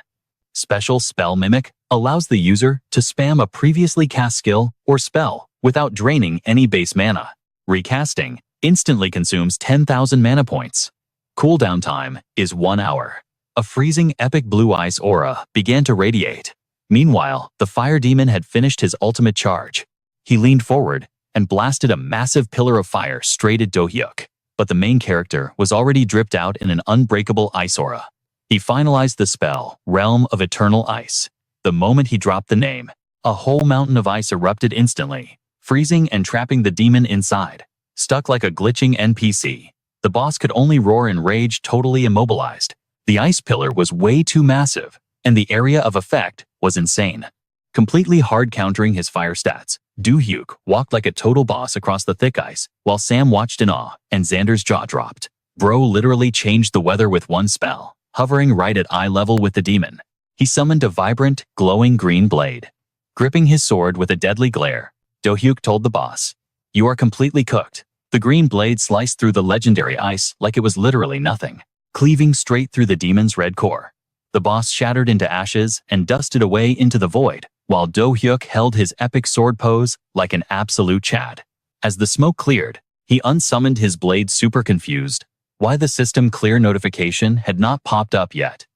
Special Spell Mimic allows the user to spam a previously cast skill or spell without draining any base mana. Recasting instantly consumes 10,000 mana points. Cooldown time is 1 hour. A freezing epic blue ice aura began to radiate. Meanwhile, the fire demon had finished his ultimate charge. He leaned forward and blasted a massive pillar of fire straight at Do-hyuk. But the main character was already dripped out in an unbreakable ice aura. He finalized the spell, Realm of Eternal Ice. The moment he dropped the name, a whole mountain of ice erupted instantly, freezing and trapping the demon inside. Stuck like a glitching NPC, the boss could only roar in rage, totally immobilized. The ice pillar was way too massive, and the area of effect was insane. Completely hard countering his fire stats, Do-hyuk walked like a total boss across the thick ice, while Sam watched in awe, and Xander's jaw dropped. Bro literally changed the weather with one spell, hovering right at eye level with the demon. He summoned a vibrant, glowing green blade. Gripping his sword with a deadly glare, Do-hyuk told the boss, "You are completely cooked." The green blade sliced through the legendary ice like it was literally nothing. cleaving straight through the demon's red core. The boss shattered into ashes and dusted away into the void, while Do-hyuk held his epic sword pose like an absolute Chad. As the smoke cleared, he unsummoned his blade super confused why the system clear notification had not popped up yet.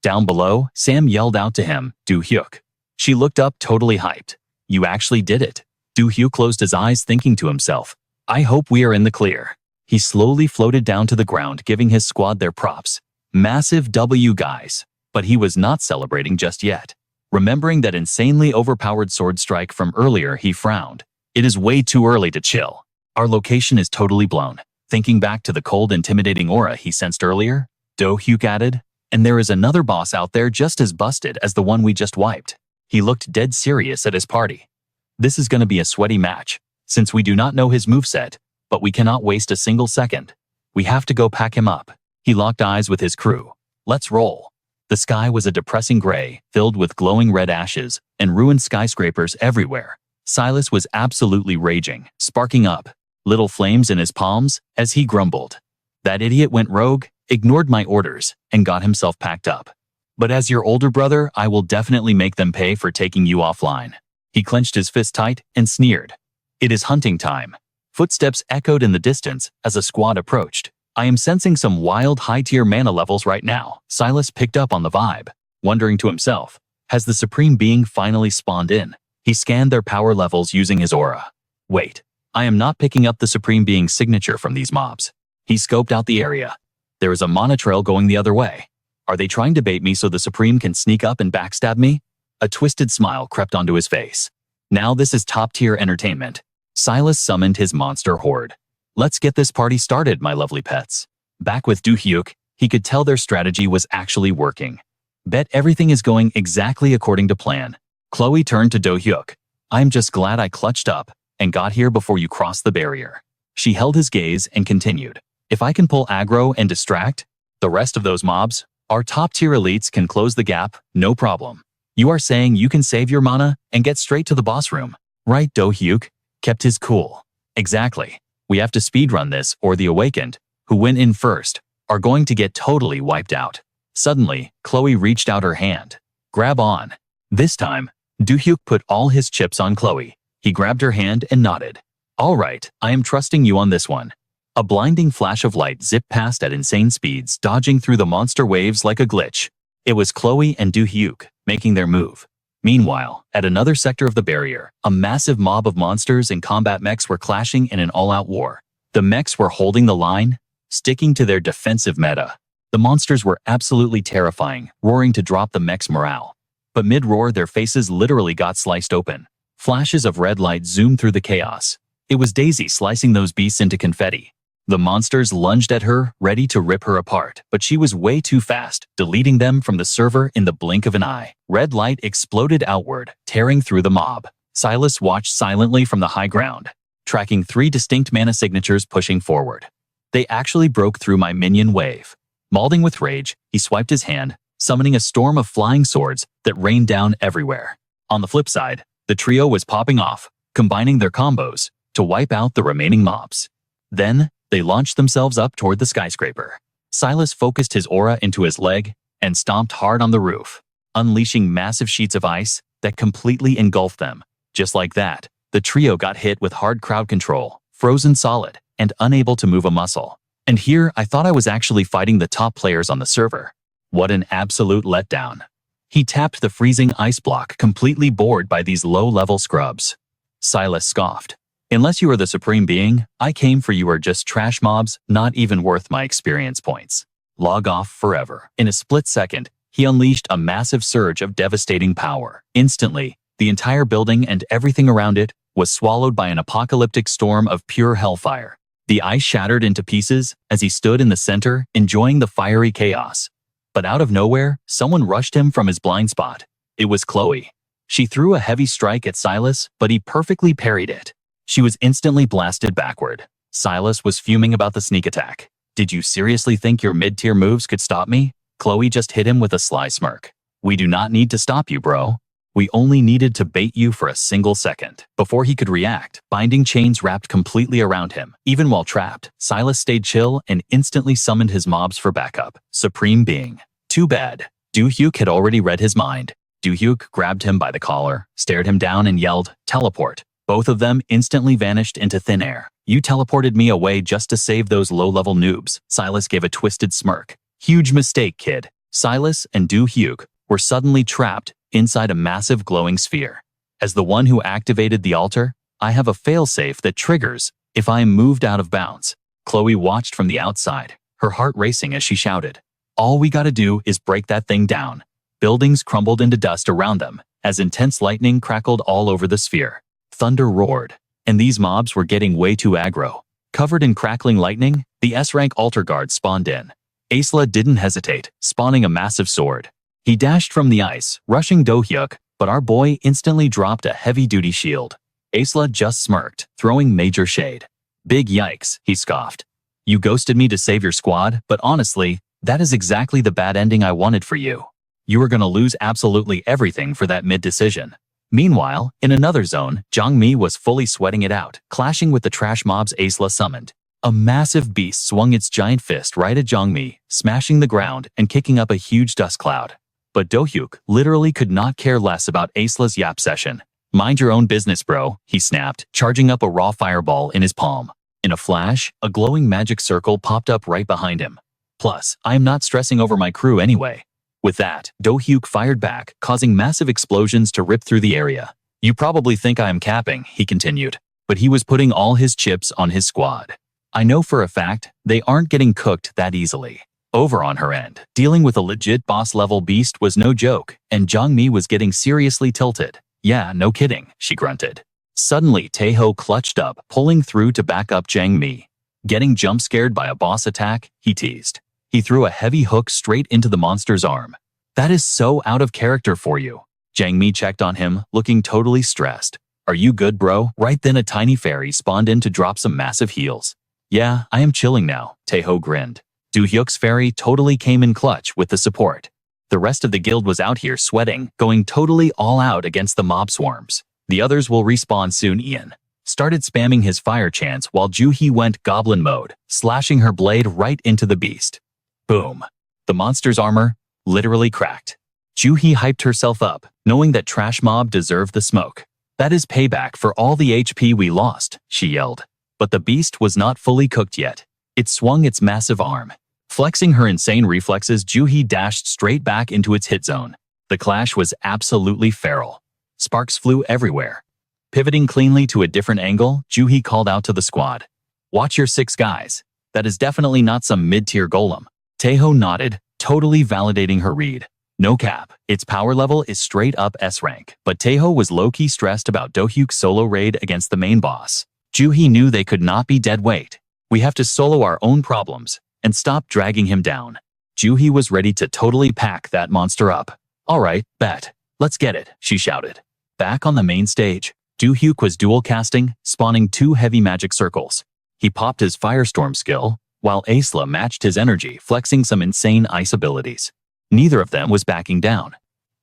Down below, Sam yelled out to him, Do-hyuk. She looked up totally hyped. You actually did it. Do-hyuk closed his eyes thinking to himself, I hope we are in the clear. He slowly floated down to the ground giving his squad their props. Massive W guys. But he was not celebrating just yet. Remembering that insanely overpowered sword strike from earlier, he frowned. It is way too early to chill. Our location is totally blown. Thinking back to the cold, intimidating aura he sensed earlier, Do-hyuk added, and there is another boss out there just as busted as the one we just wiped. He looked dead serious at his party. This is going to be a sweaty match, since we do not know his moveset, but we cannot waste a single second. We have to go pack him up. He locked eyes with his crew. Let's roll. The sky was a depressing gray, filled with glowing red ashes and ruined skyscrapers everywhere. Silas was absolutely raging, sparking up, little flames in his palms as he grumbled. That idiot went rogue, ignored my orders, and got himself packed up. But as your older brother, I will definitely make them pay for taking you offline. He clenched his fist tight and sneered. It is hunting time. Footsteps echoed in the distance as a squad approached. I am sensing some wild high-tier mana levels right now. Silas picked up on the vibe, wondering to himself, has the Supreme Being finally spawned in? He scanned their power levels using his aura. Wait, I am not picking up the Supreme Being's signature from these mobs. He scoped out the area. There is a mana trail going the other way. Are they trying to bait me so the Supreme can sneak up and backstab me? A twisted smile crept onto his face. Now this is top-tier entertainment. Silas summoned his monster horde. Let's get this party started, my lovely pets. Back with Do-hyuk, he could tell their strategy was actually working. Bet everything is going exactly according to plan. Chloe turned to Do-hyuk. I'm just glad I clutched up and got here before you crossed the barrier. She held his gaze and continued. If I can pull aggro and distract the rest of those mobs, our top-tier elites can close the gap, no problem. You are saying you can save your mana and get straight to the boss room, right? Do-hyuk kept his cool. Exactly. We have to speedrun this or the awakened, who went in first, are going to get totally wiped out. Suddenly, Chloe reached out her hand. Grab on. This time, Do-hyuk put all his chips on Chloe. He grabbed her hand and nodded. All right, I am trusting you on this one. A blinding flash of light zipped past at insane speeds, dodging through the monster waves like a glitch. It was Chloe and Do-hyuk making their move. Meanwhile, at another sector of the barrier, a massive mob of monsters and combat mechs were clashing in an all-out war. The mechs were holding the line, sticking to their defensive meta. The monsters were absolutely terrifying, roaring to drop the mechs' morale. But mid-roar, their faces literally got sliced open. Flashes of red light zoomed through the chaos. It was Daisy slicing those beasts into confetti. The monsters lunged at her, ready to rip her apart, but she was way too fast, deleting them from the server in the blink of an eye. Red light exploded outward, tearing through the mob. Silas watched silently from the high ground, tracking 3 distinct mana signatures pushing forward. They actually broke through my minion wave. Malding with rage, he swiped his hand, summoning a storm of flying swords that rained down everywhere. On the flip side, the trio was popping off, combining their combos to wipe out the remaining mobs. Then, they launched themselves up toward the skyscraper. Silas focused his aura into his leg and stomped hard on the roof, unleashing massive sheets of ice that completely engulfed them. Just like that, the trio got hit with hard crowd control, frozen solid, and unable to move a muscle. And here, I thought I was actually fighting the top players on the server. What an absolute letdown. He tapped the freezing ice block, completely bored by these low-level scrubs. Silas scoffed. Unless you are the Supreme Being, I came for you are just trash mobs, not even worth my experience points. Log off forever. In a split second, he unleashed a massive surge of devastating power. Instantly, the entire building and everything around it was swallowed by an apocalyptic storm of pure hellfire. The ice shattered into pieces as he stood in the center, enjoying the fiery chaos. But out of nowhere, someone rushed him from his blind spot. It was Chloe. She threw a heavy strike at Silas, but he perfectly parried it. She was instantly blasted backward. Silas was fuming about the sneak attack. Did you seriously think your mid-tier moves could stop me? Chloe just hit him with a sly smirk. We do not need to stop you, bro. We only needed to bait you for a single second. Before he could react, binding chains wrapped completely around him. Even while trapped, Silas stayed chill and instantly summoned his mobs for backup. Supreme Being. Too bad. Do-hyuk had already read his mind. Do-hyuk grabbed him by the collar, stared him down and yelled, "Teleport." Both of them instantly vanished into thin air. "You teleported me away just to save those low-level noobs." Silas gave a twisted smirk. "Huge mistake, kid." Silas and Do-hyuk were suddenly trapped inside a massive glowing sphere. As the one who activated the altar, I have a failsafe that triggers if I am moved out of bounds. Chloe watched from the outside, her heart racing as she shouted, "All we gotta do is break that thing down." Buildings crumbled into dust around them as intense lightning crackled all over the sphere. Thunder roared, and these mobs were getting way too aggro. Covered in crackling lightning, the S-rank altar guard spawned in. Aesla didn't hesitate, spawning a massive sword. He dashed from the ice, rushing Do-hyuk, but our boy instantly dropped a heavy-duty shield. Aesla just smirked, throwing major shade. "Big yikes," he scoffed. "You ghosted me to save your squad, but honestly, that is exactly the bad ending I wanted for you. You were gonna lose absolutely everything for that mid-decision." Meanwhile, in another zone, Jongmi was fully sweating it out, clashing with the trash mobs Aesla summoned. A massive beast swung its giant fist right at Jongmi, smashing the ground and kicking up a huge dust cloud. But Do-hyuk literally could not care less about Aesla's yap session. "Mind your own business, bro," he snapped, charging up a raw fireball in his palm. In a flash, a glowing magic circle popped up right behind him. "Plus, I am not stressing over my crew anyway." With that, Do-hyuk fired back, causing massive explosions to rip through the area. "You probably think I am capping," he continued, but he was putting all his chips on his squad. "I know for a fact they aren't getting cooked that easily." Over on her end, dealing with a legit boss-level beast was no joke, and Jongmi was getting seriously tilted. "Yeah, no kidding," she grunted. Suddenly, Taeho clutched up, pulling through to back up Jongmi. Getting jump-scared by a boss attack, he teased. He threw a heavy hook straight into the monster's arm. "That is so out of character for you." Jongmi checked on him, looking totally stressed. "Are you good, bro?" Right then a tiny fairy spawned in to drop some massive heals. "Yeah, I am chilling now," Taeho grinned. Do-hyuk's fairy totally came in clutch with the support. The rest of the guild was out here sweating, going totally all out against the mob swarms. "The others will respawn soon." Ian started spamming his fire chants while Juhi went goblin mode, slashing her blade right into the beast. Boom. The monster's armor literally cracked. Juhi hyped herself up, knowing that Trash Mob deserved the smoke. "That is payback for all the HP we lost," she yelled. But the beast was not fully cooked yet. It swung its massive arm. Flexing her insane reflexes, Juhi dashed straight back into its hit zone. The clash was absolutely feral. Sparks flew everywhere. Pivoting cleanly to a different angle, Juhi called out to the squad. "Watch your 6 guys. That is definitely not some mid-tier golem." Taeho nodded, totally validating her read. No cap, its power level is straight up S rank, but Taeho was low-key stressed about Do-hyuk's solo raid against the main boss. Juhi knew they could not be dead weight. "We have to solo our own problems and stop dragging him down." Juhi was ready to totally pack that monster up. "Alright, bet. Let's get it," she shouted. Back on the main stage, Do-hyuk was dual casting, spawning 2 heavy magic circles. He popped his Firestorm skill, while Aesla matched his energy, flexing some insane ice abilities. Neither of them was backing down.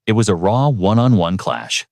It was a raw one-on-one clash.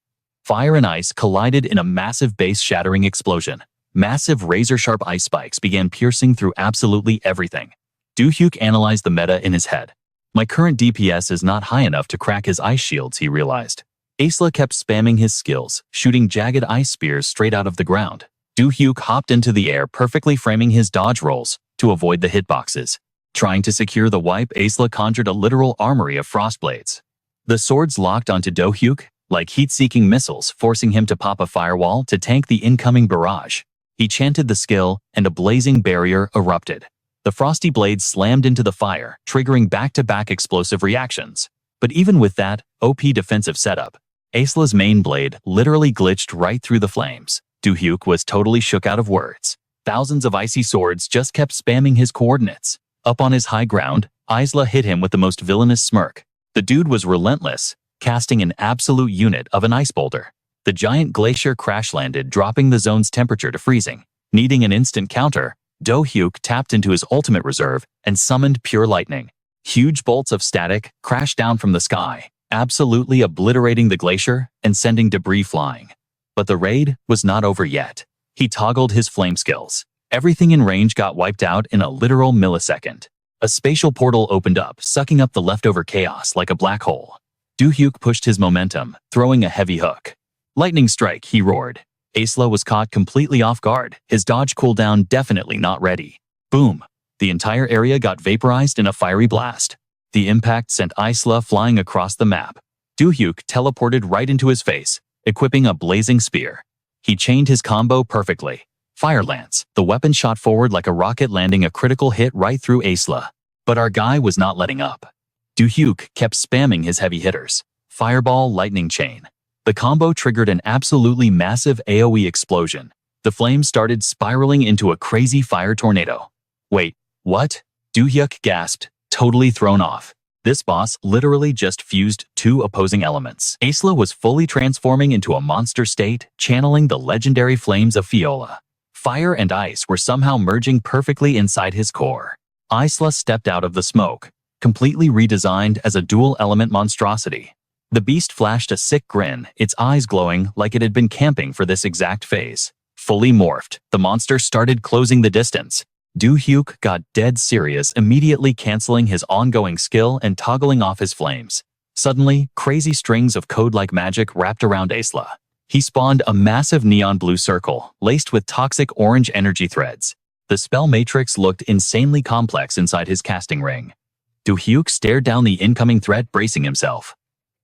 Fire and ice collided in a massive base-shattering explosion. Massive razor-sharp ice spikes began piercing through absolutely everything. Do-hyuk analyzed the meta in his head. "My current DPS is not high enough to crack his ice shields," he realized. Aesla kept spamming his skills, shooting jagged ice spears straight out of the ground. Do-hyuk hopped into the air, perfectly framing his dodge rolls to avoid the hitboxes. Trying to secure the wipe, Aesla conjured a literal armory of frost blades. The swords locked onto Do-hyuk like heat-seeking missiles, forcing him to pop a firewall to tank the incoming barrage. He chanted the skill, and a blazing barrier erupted. The frosty blades slammed into the fire, triggering back-to-back explosive reactions. But even with that OP defensive setup, Aesla's main blade literally glitched right through the flames. Do-hyuk was totally shook out of words. Thousands of icy swords just kept spamming his coordinates. Up on his high ground, Aesla hit him with the most villainous smirk. The dude was relentless, casting an absolute unit of an ice boulder. The giant glacier crash-landed, dropping the zone's temperature to freezing. Needing an instant counter, Do-hyuk tapped into his ultimate reserve and summoned pure lightning. Huge bolts of static crashed down from the sky, absolutely obliterating the glacier and sending debris flying. But the raid was not over yet. He toggled his flame skills. Everything in range got wiped out in a literal millisecond. A spatial portal opened up, sucking up the leftover chaos like a black hole. Do-hyuk pushed his momentum, throwing a heavy hook. Lightning strike, he roared. Aesla was caught completely off guard, his dodge cooldown definitely not ready. Boom! The entire area got vaporized in a fiery blast. The impact sent Aesla flying across the map. Do-hyuk teleported right into his face, equipping a blazing spear. He chained his combo perfectly. Fire Lance, the weapon shot forward like a rocket, landing a critical hit right through Aesla. But our guy was not letting up. Do-hyuk kept spamming his heavy hitters. Fireball, lightning chain. The combo triggered an absolutely massive AoE explosion. The flames started spiraling into a crazy fire tornado. Wait, what? Do-hyuk gasped, totally thrown off. This boss literally just fused two opposing elements. Aesla was fully transforming into a monster state, channeling the legendary flames of Fiola. Fire and ice were somehow merging perfectly inside his core. Aesla stepped out of the smoke, completely redesigned as a dual-element monstrosity. The beast flashed a sick grin, its eyes glowing like it had been camping for this exact phase. Fully morphed, the monster started closing the distance. Do-hyuk got dead serious, immediately canceling his ongoing skill and toggling off his flames. Suddenly, crazy strings of code-like magic wrapped around Aesla. He spawned a massive neon blue circle, laced with toxic orange energy threads. The spell matrix looked insanely complex inside his casting ring. Do-hyuk stared down the incoming threat, bracing himself.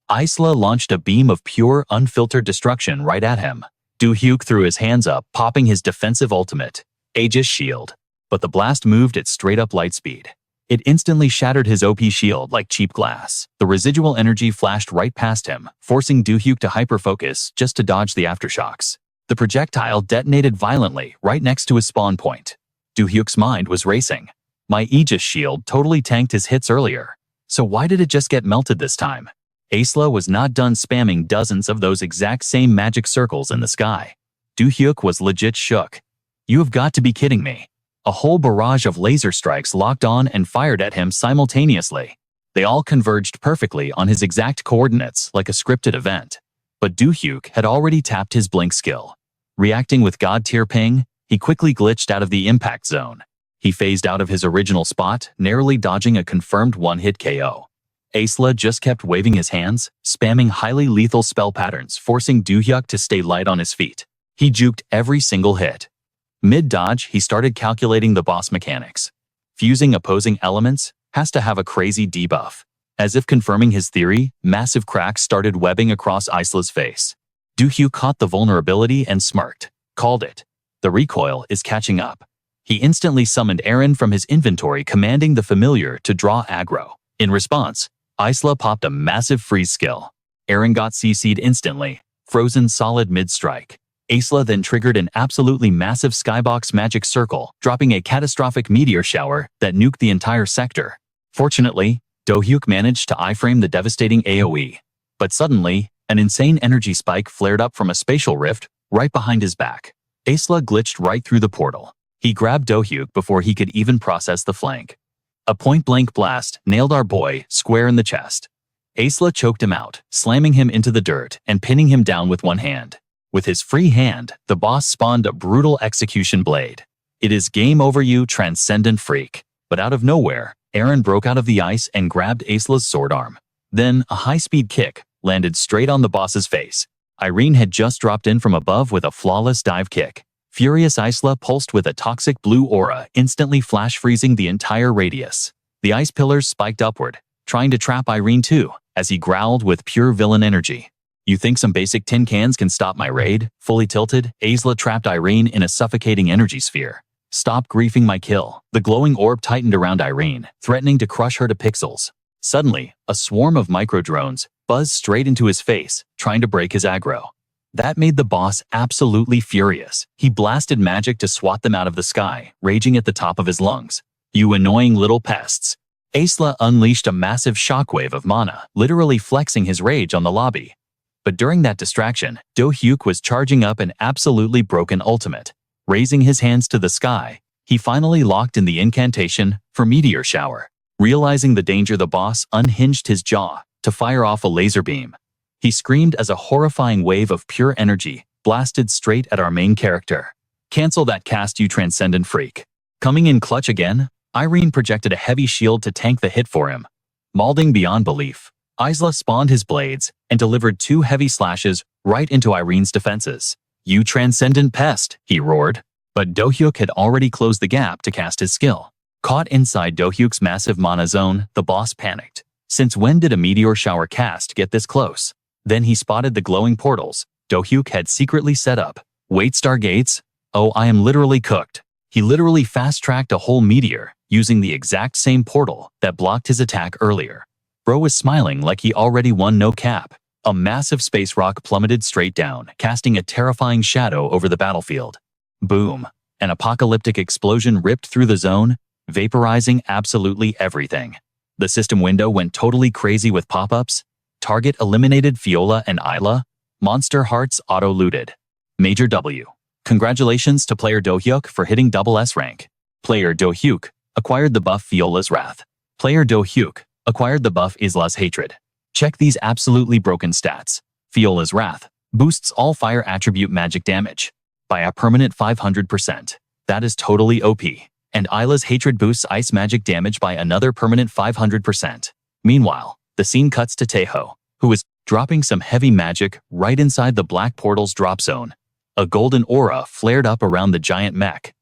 Aesla launched a beam of pure, unfiltered destruction right at him. Do-hyuk threw his hands up, popping his defensive ultimate, Aegis Shield. But the blast moved at straight-up light speed. It instantly shattered his OP shield like cheap glass. The residual energy flashed right past him, forcing Do-hyuk to hyper-focus just to dodge the aftershocks. The projectile detonated violently right next to his spawn point. Do-hyuk's mind was racing. My Aegis Shield totally tanked his hits earlier. So why did it just get melted this time? Aesla was not done spamming dozens of those exact same magic circles in the sky. Do-hyuk was legit shook. You have got to be kidding me. A whole barrage of laser strikes locked on and fired at him simultaneously. They all converged perfectly on his exact coordinates like a scripted event. But Do-hyuk had already tapped his blink skill. Reacting with god-tier ping, he quickly glitched out of the impact zone. He phased out of his original spot, narrowly dodging a confirmed one-hit KO. Aesla just kept waving his hands, spamming highly lethal spell patterns, forcing Do-hyuk to stay light on his feet. He juked every single hit. Mid-dodge, he started calculating the boss mechanics. Fusing opposing elements has to have a crazy debuff. As if confirming his theory, massive cracks started webbing across Aesla's face. Do-hyuk caught the vulnerability and smirked. Called it. The recoil is catching up. He instantly summoned Eren from his inventory, commanding the familiar to draw aggro. In response, Aesla popped a massive freeze skill. Eren got CC'd instantly, frozen solid mid-strike. Aesla then triggered an absolutely massive skybox magic circle, dropping a catastrophic meteor shower that nuked the entire sector. Fortunately, Do-hyuk managed to iframe the devastating AoE. But suddenly, an insane energy spike flared up from a spatial rift right behind his back. Aesla glitched right through the portal. He grabbed Do-hyuk before he could even process the flank. A point-blank blast nailed our boy square in the chest. Aesla choked him out, slamming him into the dirt and pinning him down with one hand. With his free hand, the boss spawned a brutal execution blade. It is game over, you transcendent freak. But out of nowhere, Eren broke out of the ice and grabbed Aesla's sword arm. Then, a high-speed kick landed straight on the boss's face. Irene had just dropped in from above with a flawless dive kick. Furious Aesla pulsed with a toxic blue aura, instantly flash-freezing the entire radius. The ice pillars spiked upward, trying to trap Irene too, as he growled with pure villain energy. You think some basic tin cans can stop my raid? Fully tilted, Aesla trapped Irene in a suffocating energy sphere. Stop griefing my kill. The glowing orb tightened around Irene, threatening to crush her to pixels. Suddenly, a swarm of micro-drones buzzed straight into his face, trying to break his aggro. That made the boss absolutely furious. He blasted magic to swat them out of the sky, raging at the top of his lungs. You annoying little pests. Aesla unleashed a massive shockwave of mana, literally flexing his rage on the lobby. But during that distraction, Do-hyuk was charging up an absolutely broken ultimate. Raising his hands to the sky, he finally locked in the incantation for Meteor Shower. Realizing the danger, the boss unhinged his jaw, to fire off a laser beam. He screamed as a horrifying wave of pure energy blasted straight at our main character. Cancel that cast, you transcendent freak. Coming in clutch again, Irene projected a heavy shield to tank the hit for him. Maulding beyond belief, Isla spawned his blades and delivered 2 heavy slashes right into Irene's defenses. You transcendent pest, he roared. But Do-hyuk had already closed the gap to cast his skill. Caught inside Do-hyuk's massive mana zone, the boss panicked. Since when did a meteor shower cast get this close? Then he spotted the glowing portals Do-hyuk had secretly set up. Wait, stargates? Oh, I am literally cooked. He literally fast-tracked a whole meteor using the exact same portal that blocked his attack earlier. Bro was smiling like he already won, no cap. A massive space rock plummeted straight down, casting a terrifying shadow over the battlefield. Boom. An apocalyptic explosion ripped through the zone, vaporizing absolutely everything. The system window went totally crazy with pop-ups. Target eliminated Fiola and Isla. Monster hearts auto-looted. Major W. Congratulations to player Do-hyuk for hitting double S rank. Player Do-hyuk acquired the buff Fiola's Wrath. Player Do-hyuk acquired the buff Isla's Hatred. Check these absolutely broken stats. Fiola's Wrath boosts all fire attribute magic damage by a permanent 500%. That is totally OP. And Isla's Hatred boosts ice magic damage by another permanent 500%. Meanwhile, the scene cuts to Taeho, who is dropping some heavy magic right inside the black portal's drop zone. A golden aura flared up around the giant mech.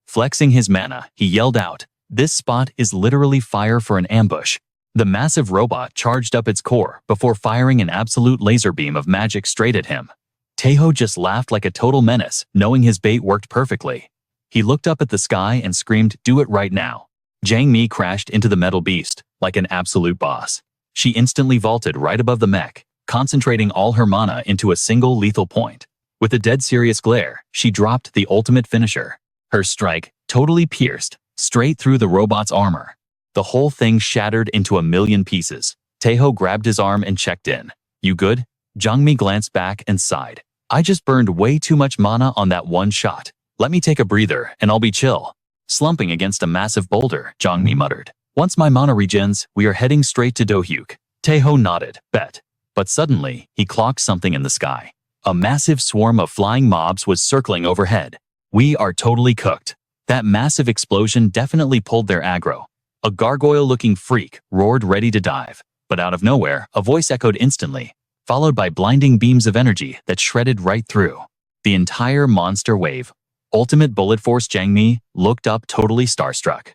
Flexing his mana, he yelled out, "This spot is literally fire for an ambush." The massive robot charged up its core before firing an absolute laser beam of magic straight at him. Taeho just laughed like a total menace, knowing his bait worked perfectly. He looked up at the sky and screamed, "Do it right now." Jang Mi crashed into the metal beast like an absolute boss. She instantly vaulted right above the mech, concentrating all her mana into a single lethal point. With a dead serious glare, she dropped the ultimate finisher. Her strike totally pierced straight through the robot's armor. The whole thing shattered into a million pieces. Taeho grabbed his arm and checked in. "You good?" Jangmi glanced back and sighed. "I just burned way too much mana on that one shot. Let me take a breather and I'll be chill." Slumping against a massive boulder, Jangmi muttered, "Once my mana regens, we are heading straight to Do-hyuk." Taeho nodded, "Bet." But suddenly, he clocked something in the sky. A massive swarm of flying mobs was circling overhead. We are totally cooked. That massive explosion definitely pulled their aggro. A gargoyle-looking freak roared ready to dive, but out of nowhere, a voice echoed instantly, followed by blinding beams of energy that shredded right through the entire monster wave. Ultimate Bullet Force Jangmi looked up totally starstruck.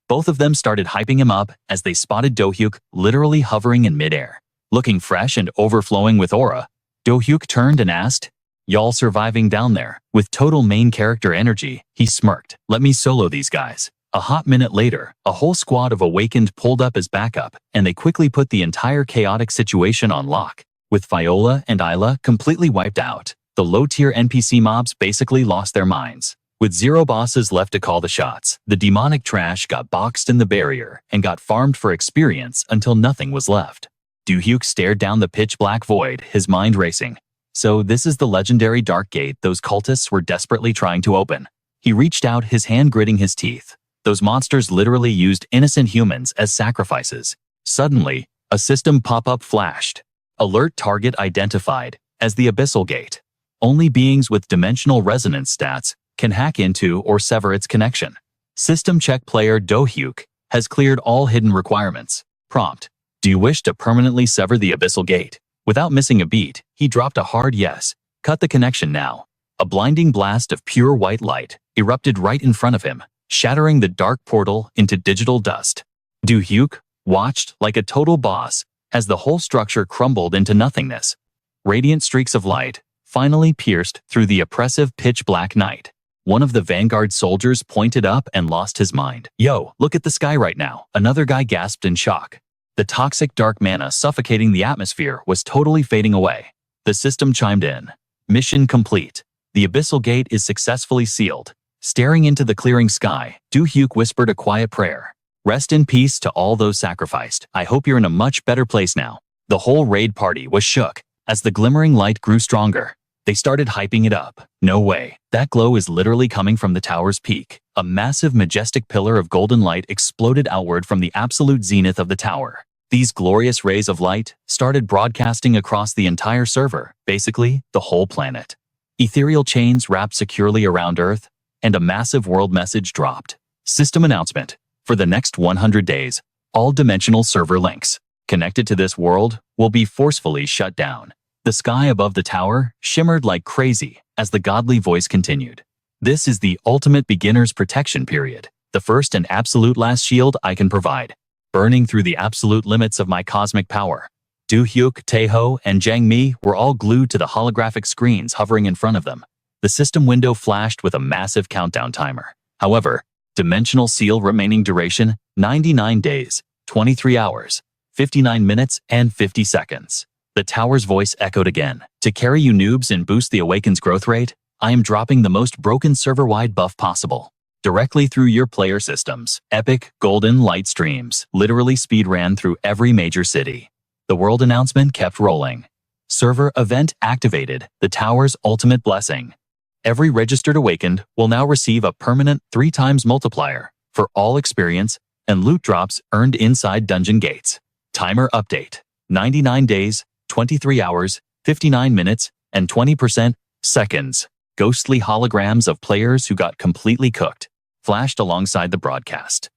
Both of them started hyping him up as they spotted Do-hyuk literally hovering in midair. Looking fresh and overflowing with aura, Do-hyuk turned and asked, "Y'all surviving down there?" With total main character energy, he smirked, "Let me solo these guys." A hot minute later, a whole squad of Awakened pulled up as backup, and they quickly put the entire chaotic situation on lock. With Fiola and Isla completely wiped out, the low-tier NPC mobs basically lost their minds. With 0 bosses left to call the shots, the demonic trash got boxed in the barrier and got farmed for experience until nothing was left. Do-hyuk stared down the pitch-black void, his mind racing. So this is the legendary dark gate those cultists were desperately trying to open. He reached out, his hand gritting his teeth. Those monsters literally used innocent humans as sacrifices. Suddenly, a system pop-up flashed. Alert target identified as the Abyssal Gate. Only beings with dimensional resonance stats can hack into or sever its connection. System check player Do-hyuk has cleared all hidden requirements. Prompt: do you wish to permanently sever the Abyssal Gate? Without missing a beat, he dropped a hard yes. Cut the connection now. A blinding blast of pure white light erupted right in front of him, shattering the dark portal into digital dust. Do-hyuk watched like a total boss as the whole structure crumbled into nothingness. Radiant streaks of light finally pierced through the oppressive pitch-black night. One of the Vanguard soldiers pointed up and lost his mind. "Yo, look at the sky right now," another guy gasped in shock. The toxic dark mana suffocating the atmosphere was totally fading away. The system chimed in. "Mission complete. The Abyssal Gate is successfully sealed." Staring into the clearing sky, Do-hyuk whispered a quiet prayer. "Rest in peace to all those sacrificed. I hope you're in a much better place now." The whole raid party was shook as the glimmering light grew stronger. They started hyping it up. "No way. That glow is literally coming from the tower's peak." A massive, majestic pillar of golden light exploded outward from the absolute zenith of the tower. These glorious rays of light started broadcasting across the entire server, basically the whole planet. Ethereal chains wrapped securely around Earth, and a massive world message dropped. System announcement. For the next 100 days, all dimensional server links connected to this world will be forcefully shut down. The sky above the tower shimmered like crazy as the godly voice continued. This is the ultimate beginner's protection period, the first and absolute last shield I can provide, burning through the absolute limits of my cosmic power. Do-hyuk, Taeho, and Jang-mi were all glued to the holographic screens hovering in front of them. The system window flashed with a massive countdown timer. However, dimensional seal remaining duration 99 days, 23 hours, 59 minutes, and 50 seconds. The tower's voice echoed again. To carry you noobs and boost the awakens growth rate, I am dropping the most broken server-wide buff possible. Directly through your player systems. Epic, golden light streams literally speed ran through every major city. The world announcement kept rolling. Server event activated, the tower's ultimate blessing. Every registered awakened will now receive a permanent 3x multiplier for all experience and loot drops earned inside dungeon gates. Timer update. 99 days, 23 hours, 59 minutes, and 20% seconds. Ghostly holograms of players who got completely cooked flashed alongside the broadcast.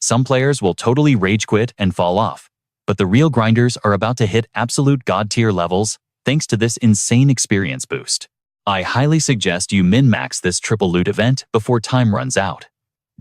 Some players will totally rage quit and fall off, but the real grinders are about to hit absolute god tier levels thanks to this insane experience boost. I highly suggest you min-max this triple loot event before time runs out.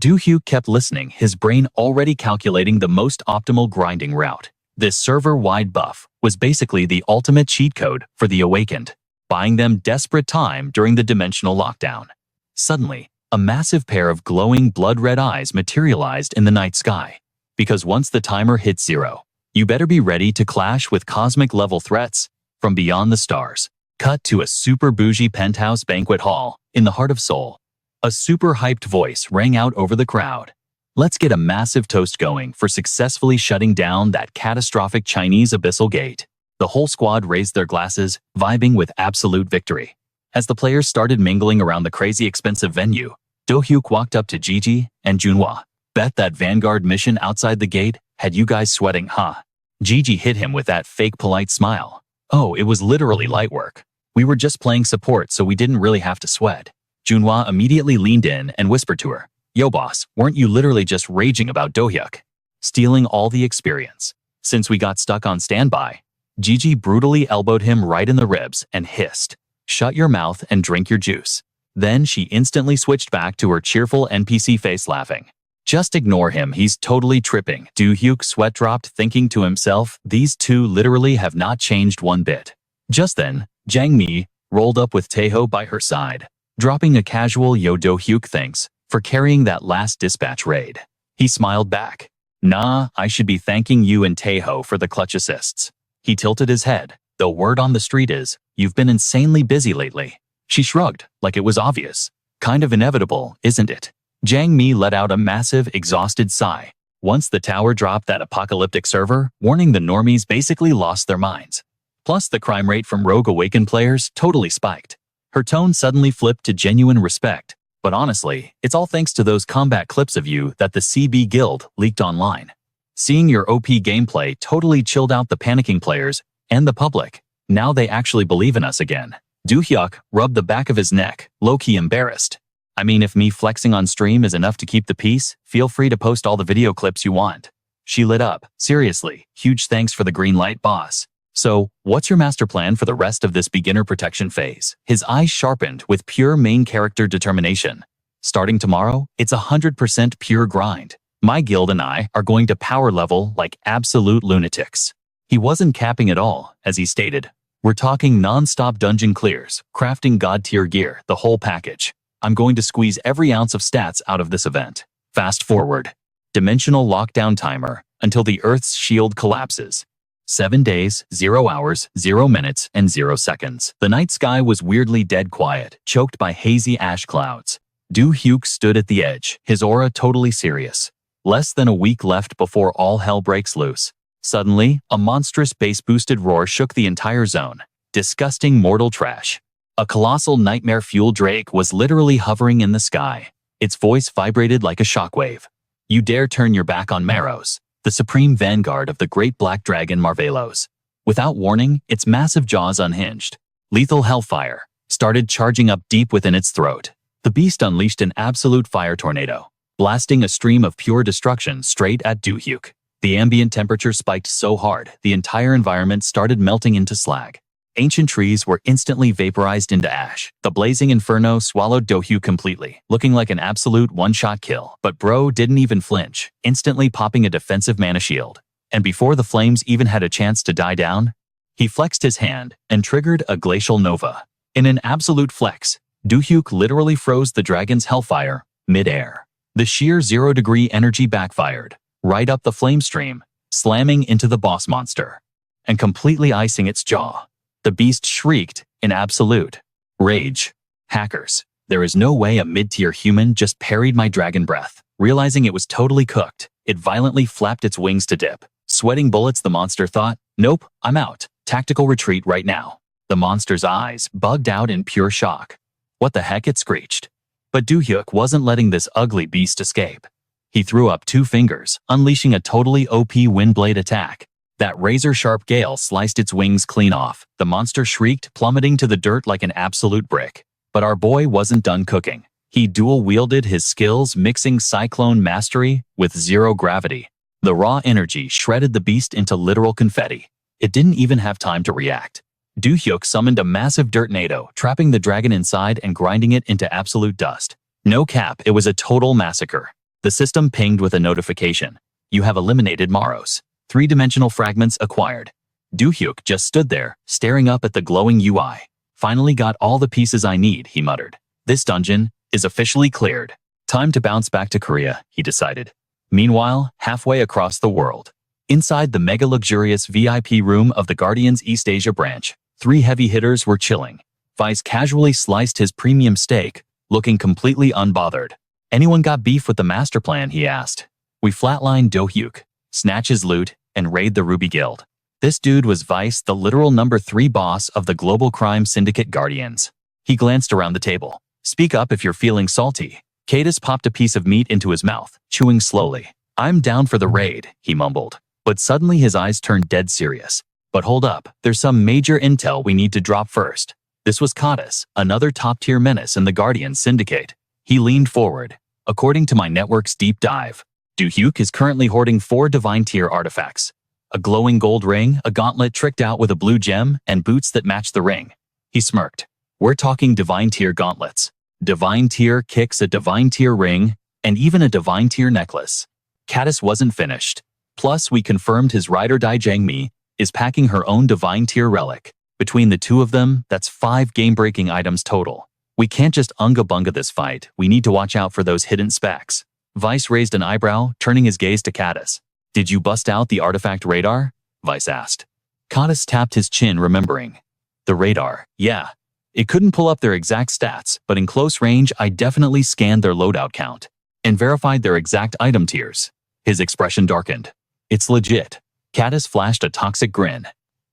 Do-hyuk kept listening, his brain already calculating the most optimal grinding route. This server-wide buff was basically the ultimate cheat code for the awakened, buying them desperate time during the dimensional lockdown. Suddenly, a massive pair of glowing blood-red eyes materialized in the night sky. Because once the timer hits 0, you better be ready to clash with cosmic-level threats from beyond the stars. Cut to a super bougie penthouse banquet hall in the heart of Seoul. A super hyped voice rang out over the crowd. Let's get a massive toast going for successfully shutting down that catastrophic Chinese abyssal gate. The whole squad raised their glasses, vibing with absolute victory. As the players started mingling around the crazy expensive venue, Do-hyuk walked up to Gigi and Junhwa. Bet that Vanguard mission outside the gate had you guys sweating, huh? Gigi hit him with that fake polite smile. Oh, it was literally light work. We were just playing support, so we didn't really have to sweat. Junhwa immediately leaned in and whispered to her, Yo boss, weren't you literally just raging about Do-hyuk? Stealing all the experience. Since we got stuck on standby, Gigi brutally elbowed him right in the ribs and hissed, Shut your mouth and drink your juice. Then she instantly switched back to her cheerful NPC face laughing. Just ignore him, he's totally tripping. Do-hyuk sweat dropped, thinking to himself, these two literally have not changed one bit. Just then, Jang-mi rolled up with Taeho by her side, dropping a casual Yo Do-hyuk thanks for carrying that last dispatch raid. He smiled back. Nah, I should be thanking you and Taeho for the clutch assists. He tilted his head. The word on the street is, you've been insanely busy lately. She shrugged, like it was obvious. Kind of inevitable, isn't it? Jang-mi let out a massive, exhausted sigh. Once the tower dropped that apocalyptic server, warning the normies basically lost their minds. Plus, the crime rate from rogue awakened players totally spiked. Her tone suddenly flipped to genuine respect. But honestly, it's all thanks to those combat clips of you that the CB Guild leaked online. Seeing your OP gameplay totally chilled out the panicking players and the public. Now they actually believe in us again. Do-hyuk rubbed the back of his neck, low-key embarrassed. I mean, if me flexing on stream is enough to keep the peace, feel free to post all the video clips you want. She lit up. Seriously, huge thanks for the green light, boss. So, what's your master plan for the rest of this beginner protection phase? His eyes sharpened with pure main character determination. Starting tomorrow, it's 100% pure grind. My guild and I are going to power level like absolute lunatics. He wasn't capping at all, as he stated. We're talking non-stop dungeon clears, crafting god-tier gear, the whole package. I'm going to squeeze every ounce of stats out of this event. Fast forward. Dimensional lockdown timer until the Earth's shield collapses. 7 days, 0 hours, 0 minutes, and 0 seconds. The night sky was weirdly dead quiet, choked by hazy ash clouds. Do-hyuk stood at the edge, his aura totally serious. Less than a week left before all hell breaks loose. Suddenly, a monstrous bass-boosted roar shook the entire zone. Disgusting mortal trash. A colossal nightmare-fueled drake was literally hovering in the sky. Its voice vibrated like a shockwave. You dare turn your back on Maros. the supreme vanguard of the great black dragon Marvelos. Without warning, its massive jaws unhinged. Lethal hellfire started charging up deep within its throat. The beast unleashed an absolute fire tornado, blasting a stream of pure destruction straight at Do-hyuk. The ambient temperature spiked so hard, the entire environment started melting into slag. Ancient trees were instantly vaporized into ash. The blazing inferno swallowed Do-hyuk completely, looking like an absolute one-shot kill. But bro didn't even flinch, instantly popping a defensive mana shield. And before the flames even had a chance to die down, he flexed his hand and triggered a glacial nova. In an absolute flex, Do-hyuk literally froze the dragon's hellfire mid-air. The sheer 0-degree energy backfired right up the flame stream, slamming into the boss monster and completely icing its jaw. The beast shrieked in absolute rage. Hackers, there is no way a mid-tier human just parried my dragon breath. Realizing it was totally cooked, it violently flapped its wings to dip. Sweating bullets, the monster thought, nope, I'm out. Tactical retreat right now. The monster's eyes bugged out in pure shock. What the heck, it screeched. But Do-hyuk wasn't letting this ugly beast escape. He threw up 2 fingers, unleashing a totally OP windblade attack. That razor-sharp gale sliced its wings clean off. The monster shrieked, plummeting to the dirt like an absolute brick. But our boy wasn't done cooking. He dual-wielded his skills, mixing cyclone mastery with zero gravity. The raw energy shredded the beast into literal confetti. It didn't even have time to react. Do-hyuk summoned a massive dirt-nado, trapping the dragon inside and grinding it into absolute dust. No cap, it was a total massacre. The system pinged with a notification. You have eliminated Maros. 3-dimensional fragments acquired. Do-hyuk just stood there, staring up at the glowing UI. Finally got all the pieces I need, he muttered. This dungeon is officially cleared. Time to bounce back to Korea, he decided. Meanwhile, halfway across the world, inside the mega-luxurious VIP room of the Guardian's East Asia branch, 3 heavy hitters were chilling. Vice casually sliced his premium steak, looking completely unbothered. Anyone got beef with the master plan, he asked. We flatlined Do-hyuk, snatch his loot, and raid the Ruby Guild. This dude was Vice, the literal number 3 boss of the global crime syndicate Guardians. He glanced around the table. Speak up if you're feeling salty. Cadus popped a piece of meat into his mouth, chewing slowly. I'm down for the raid, he mumbled. But suddenly his eyes turned dead serious. But hold up, there's some major intel we need to drop first. This was Cadus, another top-tier menace in the Guardian syndicate. He leaned forward. According to my network's deep dive, Do-hyuk is currently hoarding 4 divine-tier artifacts. A glowing gold ring, a gauntlet tricked out with a blue gem, and boots that match the ring. He smirked. We're talking divine-tier gauntlets. Divine-tier kicks, a divine-tier ring, and even a divine-tier necklace. Cadus wasn't finished. Plus, we confirmed his ride-or-die Jangmi is packing her own divine-tier relic. Between the 2 of them, that's 5 game-breaking items total. We can't just unga-bunga this fight. We need to watch out for those hidden specs. Vice raised an eyebrow, turning his gaze to Cadus. Did you bust out the artifact radar? Vice asked. Cadus tapped his chin, remembering. The radar, yeah. It couldn't pull up their exact stats, but in close range, I definitely scanned their loadout count and verified their exact item tiers. His expression darkened. It's legit. Cadus flashed a toxic grin.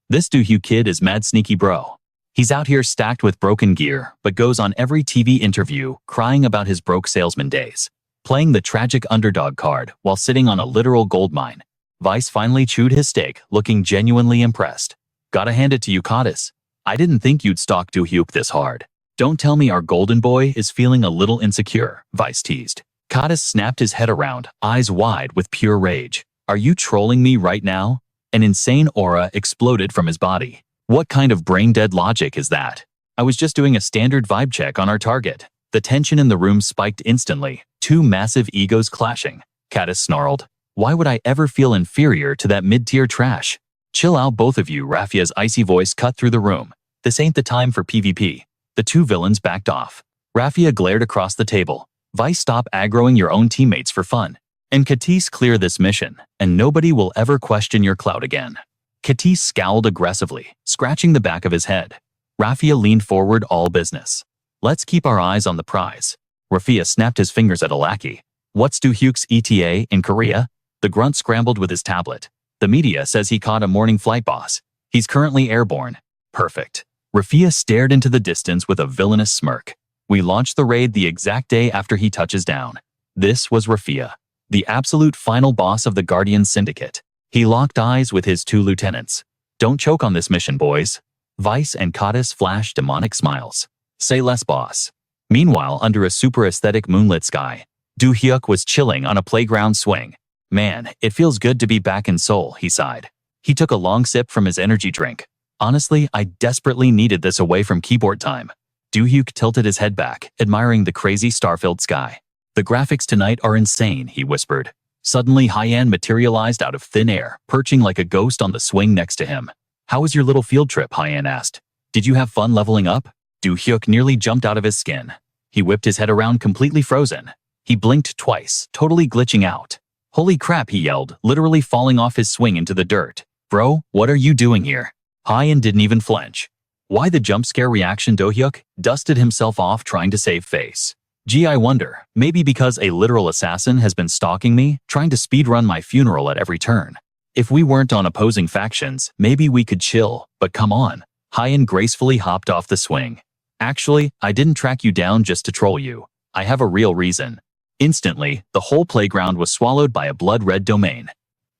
This Do-hyuk kid is mad sneaky, bro. He's out here stacked with broken gear, but goes on every TV interview crying about his broke salesman days, playing the tragic underdog card while sitting on a literal gold mine. Vice finally chewed his steak, looking genuinely impressed. Gotta hand it to you, Cadus. I didn't think you'd stalk Do-hyuk this hard. Don't tell me our golden boy is feeling a little insecure, Vice teased. Cadus snapped his head around, eyes wide with pure rage. Are you trolling me right now? An insane aura exploded from his body. What kind of brain-dead logic is that? I was just doing a standard vibe check on our target. The tension in the room spiked instantly, 2 massive egos clashing. Cadus snarled. Why would I ever feel inferior to that mid-tier trash? Chill out, both of you, Rafia's icy voice cut through the room. This ain't the time for PvP. The 2 villains backed off. Rafia glared across the table. Vice, stop aggroing your own teammates for fun. And Katis, clear this mission, and nobody will ever question your clout again. Katis scowled aggressively, scratching the back of his head. Rafia leaned forward, all business. Let's keep our eyes on the prize. Rafia snapped his fingers at a lackey. What's Do-hyuk's ETA in Korea? The grunt scrambled with his tablet. The media says he caught a morning flight boss. He's currently airborne. Perfect. Rafia stared into the distance with a villainous smirk. We launch the raid the exact day after he touches down. This was Rafia. the absolute final boss of the Guardian Syndicate. He locked eyes with his two lieutenants. "Don't choke on this mission, boys." Vice and Cottis flashed demonic smiles. "Say less, boss." Meanwhile, under a super aesthetic moonlit sky, Do-hyuk was chilling on a playground swing. "Man, it feels good to be back in Seoul," he sighed. He took a long sip from his energy drink. "Honestly, I desperately needed this away from keyboard time." Do-hyuk tilted his head back, admiring the crazy star-filled sky. "The graphics tonight are insane," he whispered. Suddenly, Hyan materialized out of thin air, perching like a ghost on the swing next to him. "How was your little field trip?" Hyan asked. "Did you have fun leveling up?" Do-hyuk nearly jumped out of his skin. He whipped his head around, completely frozen. He blinked twice, totally glitching out. "Holy crap," he yelled, literally falling off his swing into the dirt. "Bro, what are you doing here?" Hyan didn't even flinch. Why the jump scare reaction? Do-hyuk dusted himself off, trying to save face. "Gee, I wonder, maybe because a literal assassin has been stalking me, trying to speedrun my funeral at every turn. If we weren't on opposing factions, maybe we could chill, but come on." Hyan gracefully hopped off the swing. "Actually, I didn't track you down just to troll you. I have a real reason." Instantly, the whole playground was swallowed by a blood-red domain.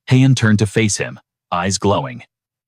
Hyan turned to face him, eyes glowing.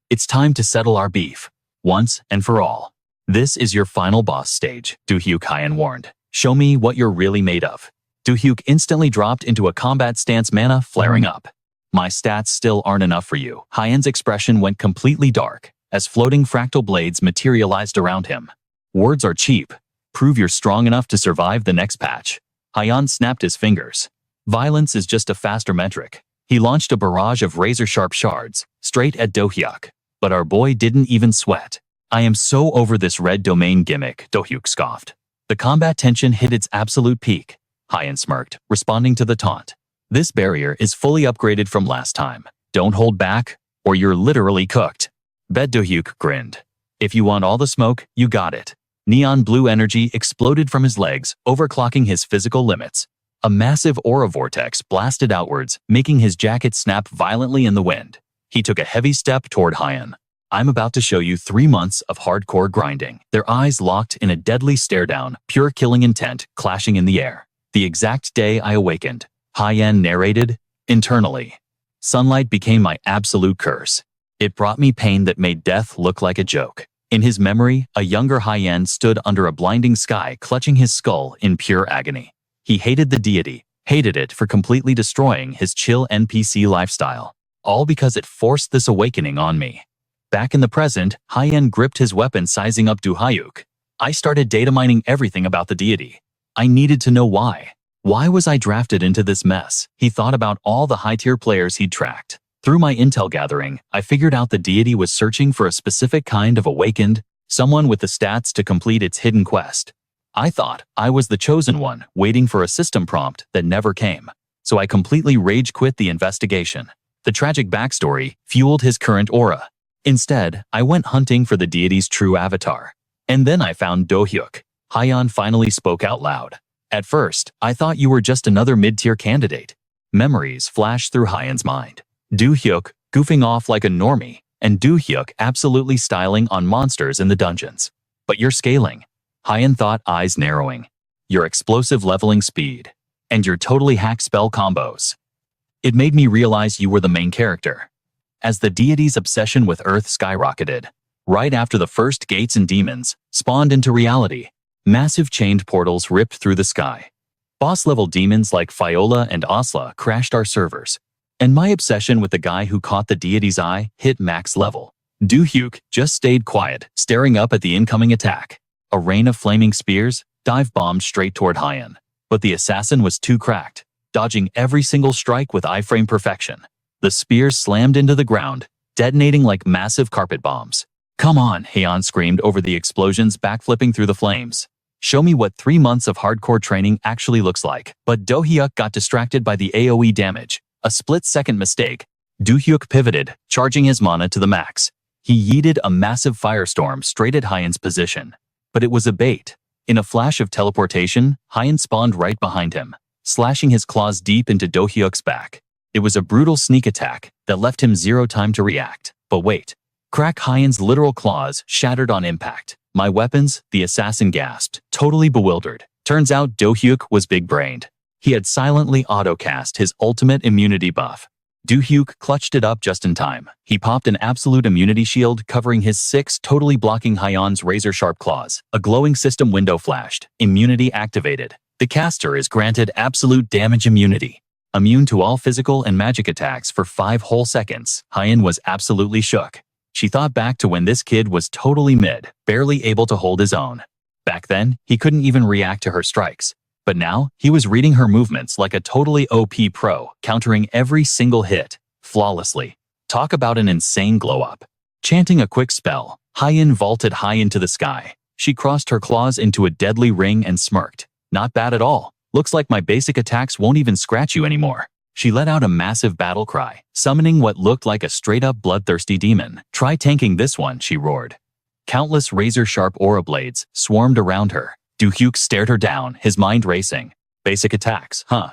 "It's time to settle our beef, once and for all. This is your final boss stage," Do-hyuk Hyan warned. "Show me what you're really made of." Do-hyuk instantly dropped into a combat stance, mana flaring up. "My stats still aren't enough for you." Hyan's expression went completely dark, as floating fractal blades materialized around him. "Words are cheap. Prove you're strong enough to survive the next patch." Hyan snapped his fingers. Violence is just a faster metric. He launched a barrage of razor-sharp shards, straight at Do-hyuk. But our boy didn't even sweat. "I am so over this red domain gimmick," Do-hyuk scoffed. The combat tension hit its absolute peak. Hyan smirked, responding to the taunt. "This barrier is fully upgraded from last time. Don't hold back, or you're literally cooked." Do-hyuk grinned. "If you want all the smoke, you got it." Neon blue energy exploded from his legs, overclocking his physical limits. A massive aura vortex blasted outwards, making his jacket snap violently in the wind. He took a heavy step toward Hyan. "I'm about to show you 3 months of hardcore grinding." Their eyes locked in a deadly stare-down, pure killing intent clashing in the air. "The exact day I awakened," Hyan narrated, internally. "Sunlight became my absolute curse. It brought me pain that made death look like a joke." In his memory, a younger Hyan stood under a blinding sky, clutching his skull in pure agony. He hated the deity, hated it for completely destroying his chill NPC lifestyle. All because it forced this awakening on me. Back in the present, Hyan gripped his weapon, sizing up Do-hyuk. "I started data mining everything about the deity. I needed to know why. Why was I drafted into this mess?" He thought about all the high-tier players he'd tracked. "Through my intel gathering, I figured out the deity was searching for a specific kind of awakened, someone with the stats to complete its hidden quest. I thought I was the chosen one, waiting for a system prompt that never came. So I completely rage-quit the investigation." The tragic backstory fueled his current aura. "Instead, I went hunting for the deity's true avatar. And then I found Do-hyuk." Hyan finally spoke out loud. "At first, I thought you were just another mid-tier candidate." Memories flashed through Hyan's mind. Do-hyuk goofing off like a normie, and Do-hyuk absolutely styling on monsters in the dungeons. "But you're scaling," Hyan thought, eyes narrowing. "Your explosive leveling speed. And your totally hack spell combos. It made me realize you were the main character." As the deity's obsession with Earth skyrocketed, right after the first gates and demons spawned into reality, massive chained portals ripped through the sky. Boss-level demons like Fiola and Asla crashed our servers, and my obsession with the guy who caught the deity's eye hit max level. Do-hyuk just stayed quiet, staring up at the incoming attack. A rain of flaming spears dive-bombed straight toward Hyan, but the assassin was too cracked, dodging every single strike with iframe perfection. The spears slammed into the ground, detonating like massive carpet bombs. "Come on," Hyan screamed over the explosions, backflipping through the flames. "Show me what 3 months of hardcore training actually looks like." But Do-hyuk got distracted by the AoE damage. A split-second mistake. Do-hyuk pivoted, charging his mana to the max. He yeeted a massive firestorm straight at Hyan's position. But it was a bait. In a flash of teleportation, Hyan spawned right behind him, slashing his claws deep into Do-hyuk's back. It was a brutal sneak attack that left him zero time to react. But wait. Crack! Hyan's literal claws shattered on impact. "My weapons," the assassin gasped, totally bewildered. Turns out Do-hyuk was big-brained. He had silently auto-cast his ultimate immunity buff. Do-hyuk clutched it up just in time. He popped an absolute immunity shield covering his 6, totally blocking Hyeon's razor-sharp claws. A glowing system window flashed. Immunity activated. The caster is granted absolute damage immunity. Immune to all physical and magic attacks for 5 whole seconds. Hyeon was absolutely shook. She thought back to when this kid was totally mid, barely able to hold his own. Back then, he couldn't even react to her strikes. But now, he was reading her movements like a totally OP pro, countering every single hit, flawlessly. Talk about an insane glow-up. Chanting a quick spell, Hyeon vaulted high into the sky. She crossed her claws into a deadly ring and smirked. Not bad at all. Looks like my basic attacks won't even scratch you anymore. She let out a massive battle cry, summoning what looked like a straight-up bloodthirsty demon. Try tanking this one, she roared. Countless razor-sharp aura blades swarmed around her. Do-hyuk stared her down, his mind racing. Basic attacks, huh?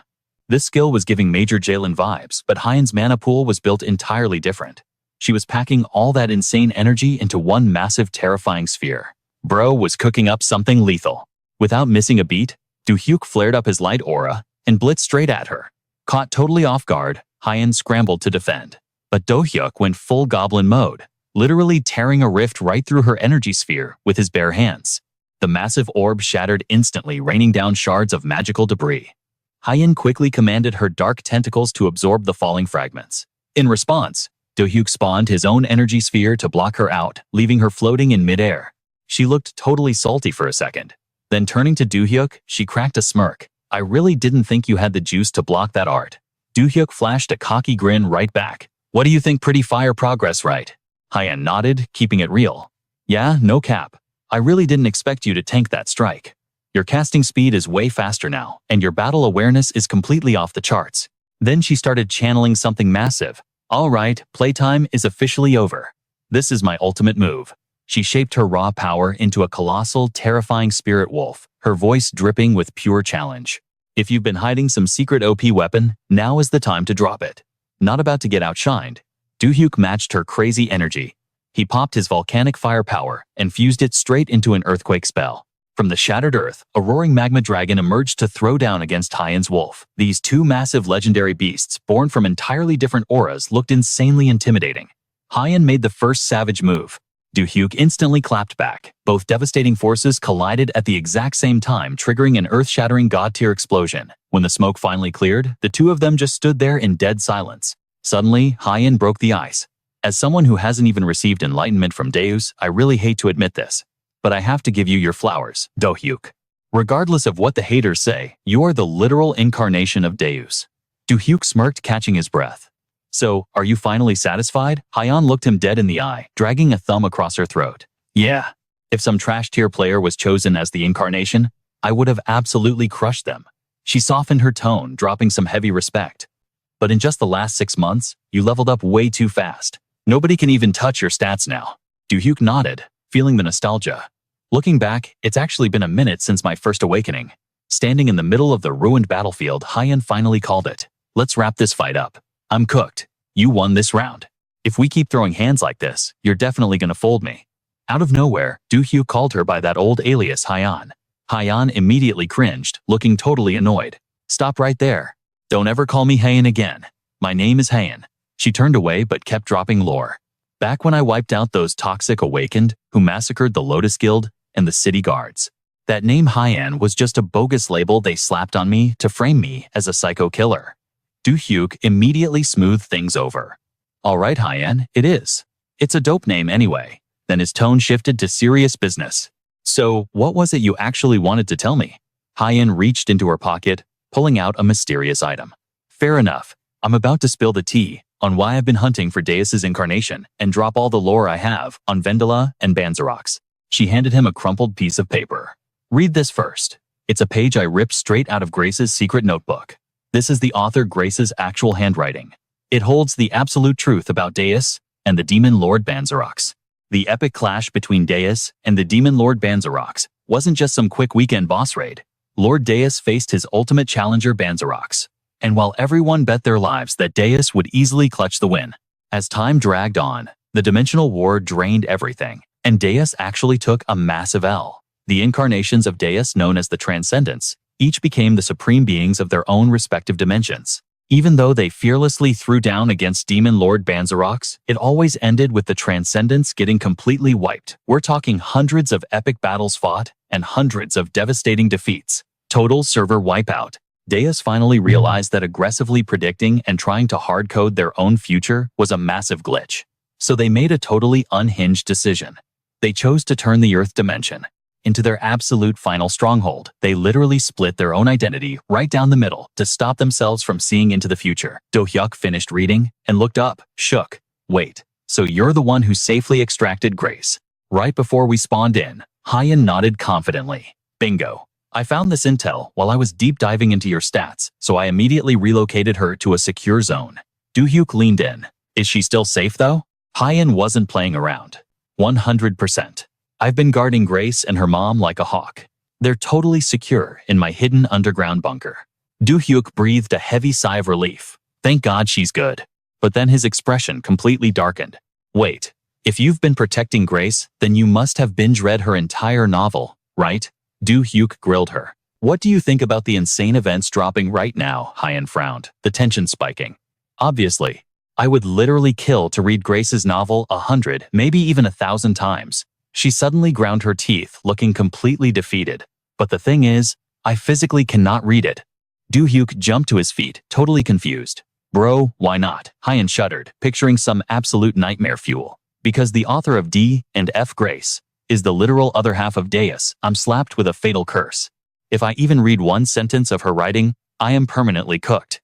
This skill was giving Major Jalen vibes, but Hyeon's mana pool was built entirely different. She was packing all that insane energy into one massive terrifying sphere. Bro was cooking up something lethal. Without missing a beat, Do-hyuk flared up his light aura and blitzed straight at her. Caught totally off guard, Hyeon scrambled to defend. But Do-hyuk went full goblin mode, literally tearing a rift right through her energy sphere with his bare hands. The massive orb shattered instantly, raining down shards of magical debris. Hyeon quickly commanded her dark tentacles to absorb the falling fragments. In response, Do-hyuk spawned his own energy sphere to block her out, leaving her floating in midair. She looked totally salty for a second. Then turning to Do-hyuk, she cracked a smirk. I really didn't think you had the juice to block that art. Do-hyuk flashed a cocky grin right back. What do you think, pretty fire progress, right? Hyeon nodded, keeping it real. Yeah, no cap. I really didn't expect you to tank that strike. Your casting speed is way faster now, and your battle awareness is completely off the charts. Then she started channeling something massive. All right, playtime is officially over. This is my ultimate move. She shaped her raw power into a colossal, terrifying spirit wolf, her voice dripping with pure challenge. If you've been hiding some secret OP weapon, now is the time to drop it. Not about to get outshined, Do-hyuk matched her crazy energy. He popped his volcanic fire power and fused it straight into an earthquake spell. From the shattered earth, a roaring magma dragon emerged to throw down against Hyeon's wolf. These two massive legendary beasts, born from entirely different auras, looked insanely intimidating. Hyeon made the first savage move. Do-hyuk instantly clapped back. Both devastating forces collided at the exact same time, triggering an earth-shattering god-tier explosion. When the smoke finally cleared, the two of them just stood there in dead silence. Suddenly, Hyeon broke the ice. As someone who hasn't even received enlightenment from Deus, I really hate to admit this, but I have to give you your flowers, Do-hyuk. Regardless of what the haters say, you're the literal incarnation of Deus. Do-hyuk smirked, catching his breath. So, are you finally satisfied? Hyeon looked him dead in the eye, dragging a thumb across her throat. Yeah. If some trash-tier player was chosen as the incarnation, I would have absolutely crushed them. She softened her tone, dropping some heavy respect. But in just the last 6 months, you leveled up way too fast. Nobody can even touch your stats now. Do-hyuk nodded, feeling the nostalgia. Looking back, it's actually been a minute since my first awakening. Standing in the middle of the ruined battlefield, Hyeon finally called it. Let's wrap this fight up. I'm cooked. You won this round. If we keep throwing hands like this, you're definitely gonna fold me. Out of nowhere, Do-hyuk called her by that old alias Hyeon. Hyeon immediately cringed, looking totally annoyed. Stop right there. Don't ever call me Hyeon again. My name is Hyeon. She turned away but kept dropping lore. Back when I wiped out those toxic awakened who massacred the Lotus Guild and the city guards. That name Hyeon was just a bogus label they slapped on me to frame me as a psycho killer. Do-hyuk immediately smoothed things over. Alright Hyeon, it is. It's a dope name anyway. Then his tone shifted to serious business. So, what was it you actually wanted to tell me? Hyeon reached into her pocket, pulling out a mysterious item. Fair enough. I'm about to spill the tea on why I've been hunting for Deus's incarnation and drop all the lore I have on Vendela and Banzerox. She handed him a crumpled piece of paper. Read this first. It's a page I ripped straight out of Grace's secret notebook. This is the author Grace's actual handwriting. It holds the absolute truth about Deus and the demon lord Banzerox. The epic clash between Deus and the demon lord Banzerox wasn't just some quick weekend boss raid. Lord Deus faced his ultimate challenger Banzerox. And while everyone bet their lives that Deus would easily clutch the win, as time dragged on, the dimensional war drained everything, and Deus actually took a massive L. The incarnations of Deus, known as the Transcendents, Each became the supreme beings of their own respective dimensions. Even though they fearlessly threw down against Demon Lord Banzarox, it always ended with the Transcendence getting completely wiped. We're talking hundreds of epic battles fought and hundreds of devastating defeats. Total server wipeout. Deus finally realized that aggressively predicting and trying to hardcode their own future was a massive glitch. So they made a totally unhinged decision. They chose to turn the Earth dimension into their absolute final stronghold. They literally split their own identity right down the middle to stop themselves from seeing into the future. Do-hyuk finished reading and looked up, shook. Wait, so you're the one who safely extracted Grace? Right before we spawned in, Hyan nodded confidently. Bingo. I found this intel while I was deep diving into your stats, so I immediately relocated her to a secure zone. Do-hyuk leaned in. Is she still safe though? Hyan wasn't playing around. 100%. I've been guarding Grace and her mom like a hawk. They're totally secure in my hidden underground bunker. Do-hyuk breathed a heavy sigh of relief. Thank God she's good. But then his expression completely darkened. Wait, if you've been protecting Grace, then you must have binge-read her entire novel, right? Do-hyuk grilled her. What do you think about the insane events dropping right now? Hyan frowned, the tension spiking. Obviously, I would literally kill to read Grace's novel 100, maybe even 1,000 times. She suddenly ground her teeth, looking completely defeated. But the thing is, I physically cannot read it. Do-hyuk jumped to his feet, totally confused. Bro, why not? Hyan shuddered, picturing some absolute nightmare fuel. Because the author of D and F Grace is the literal other half of Deus, I'm slapped with a fatal curse. If I even read one sentence of her writing, I am permanently cooked.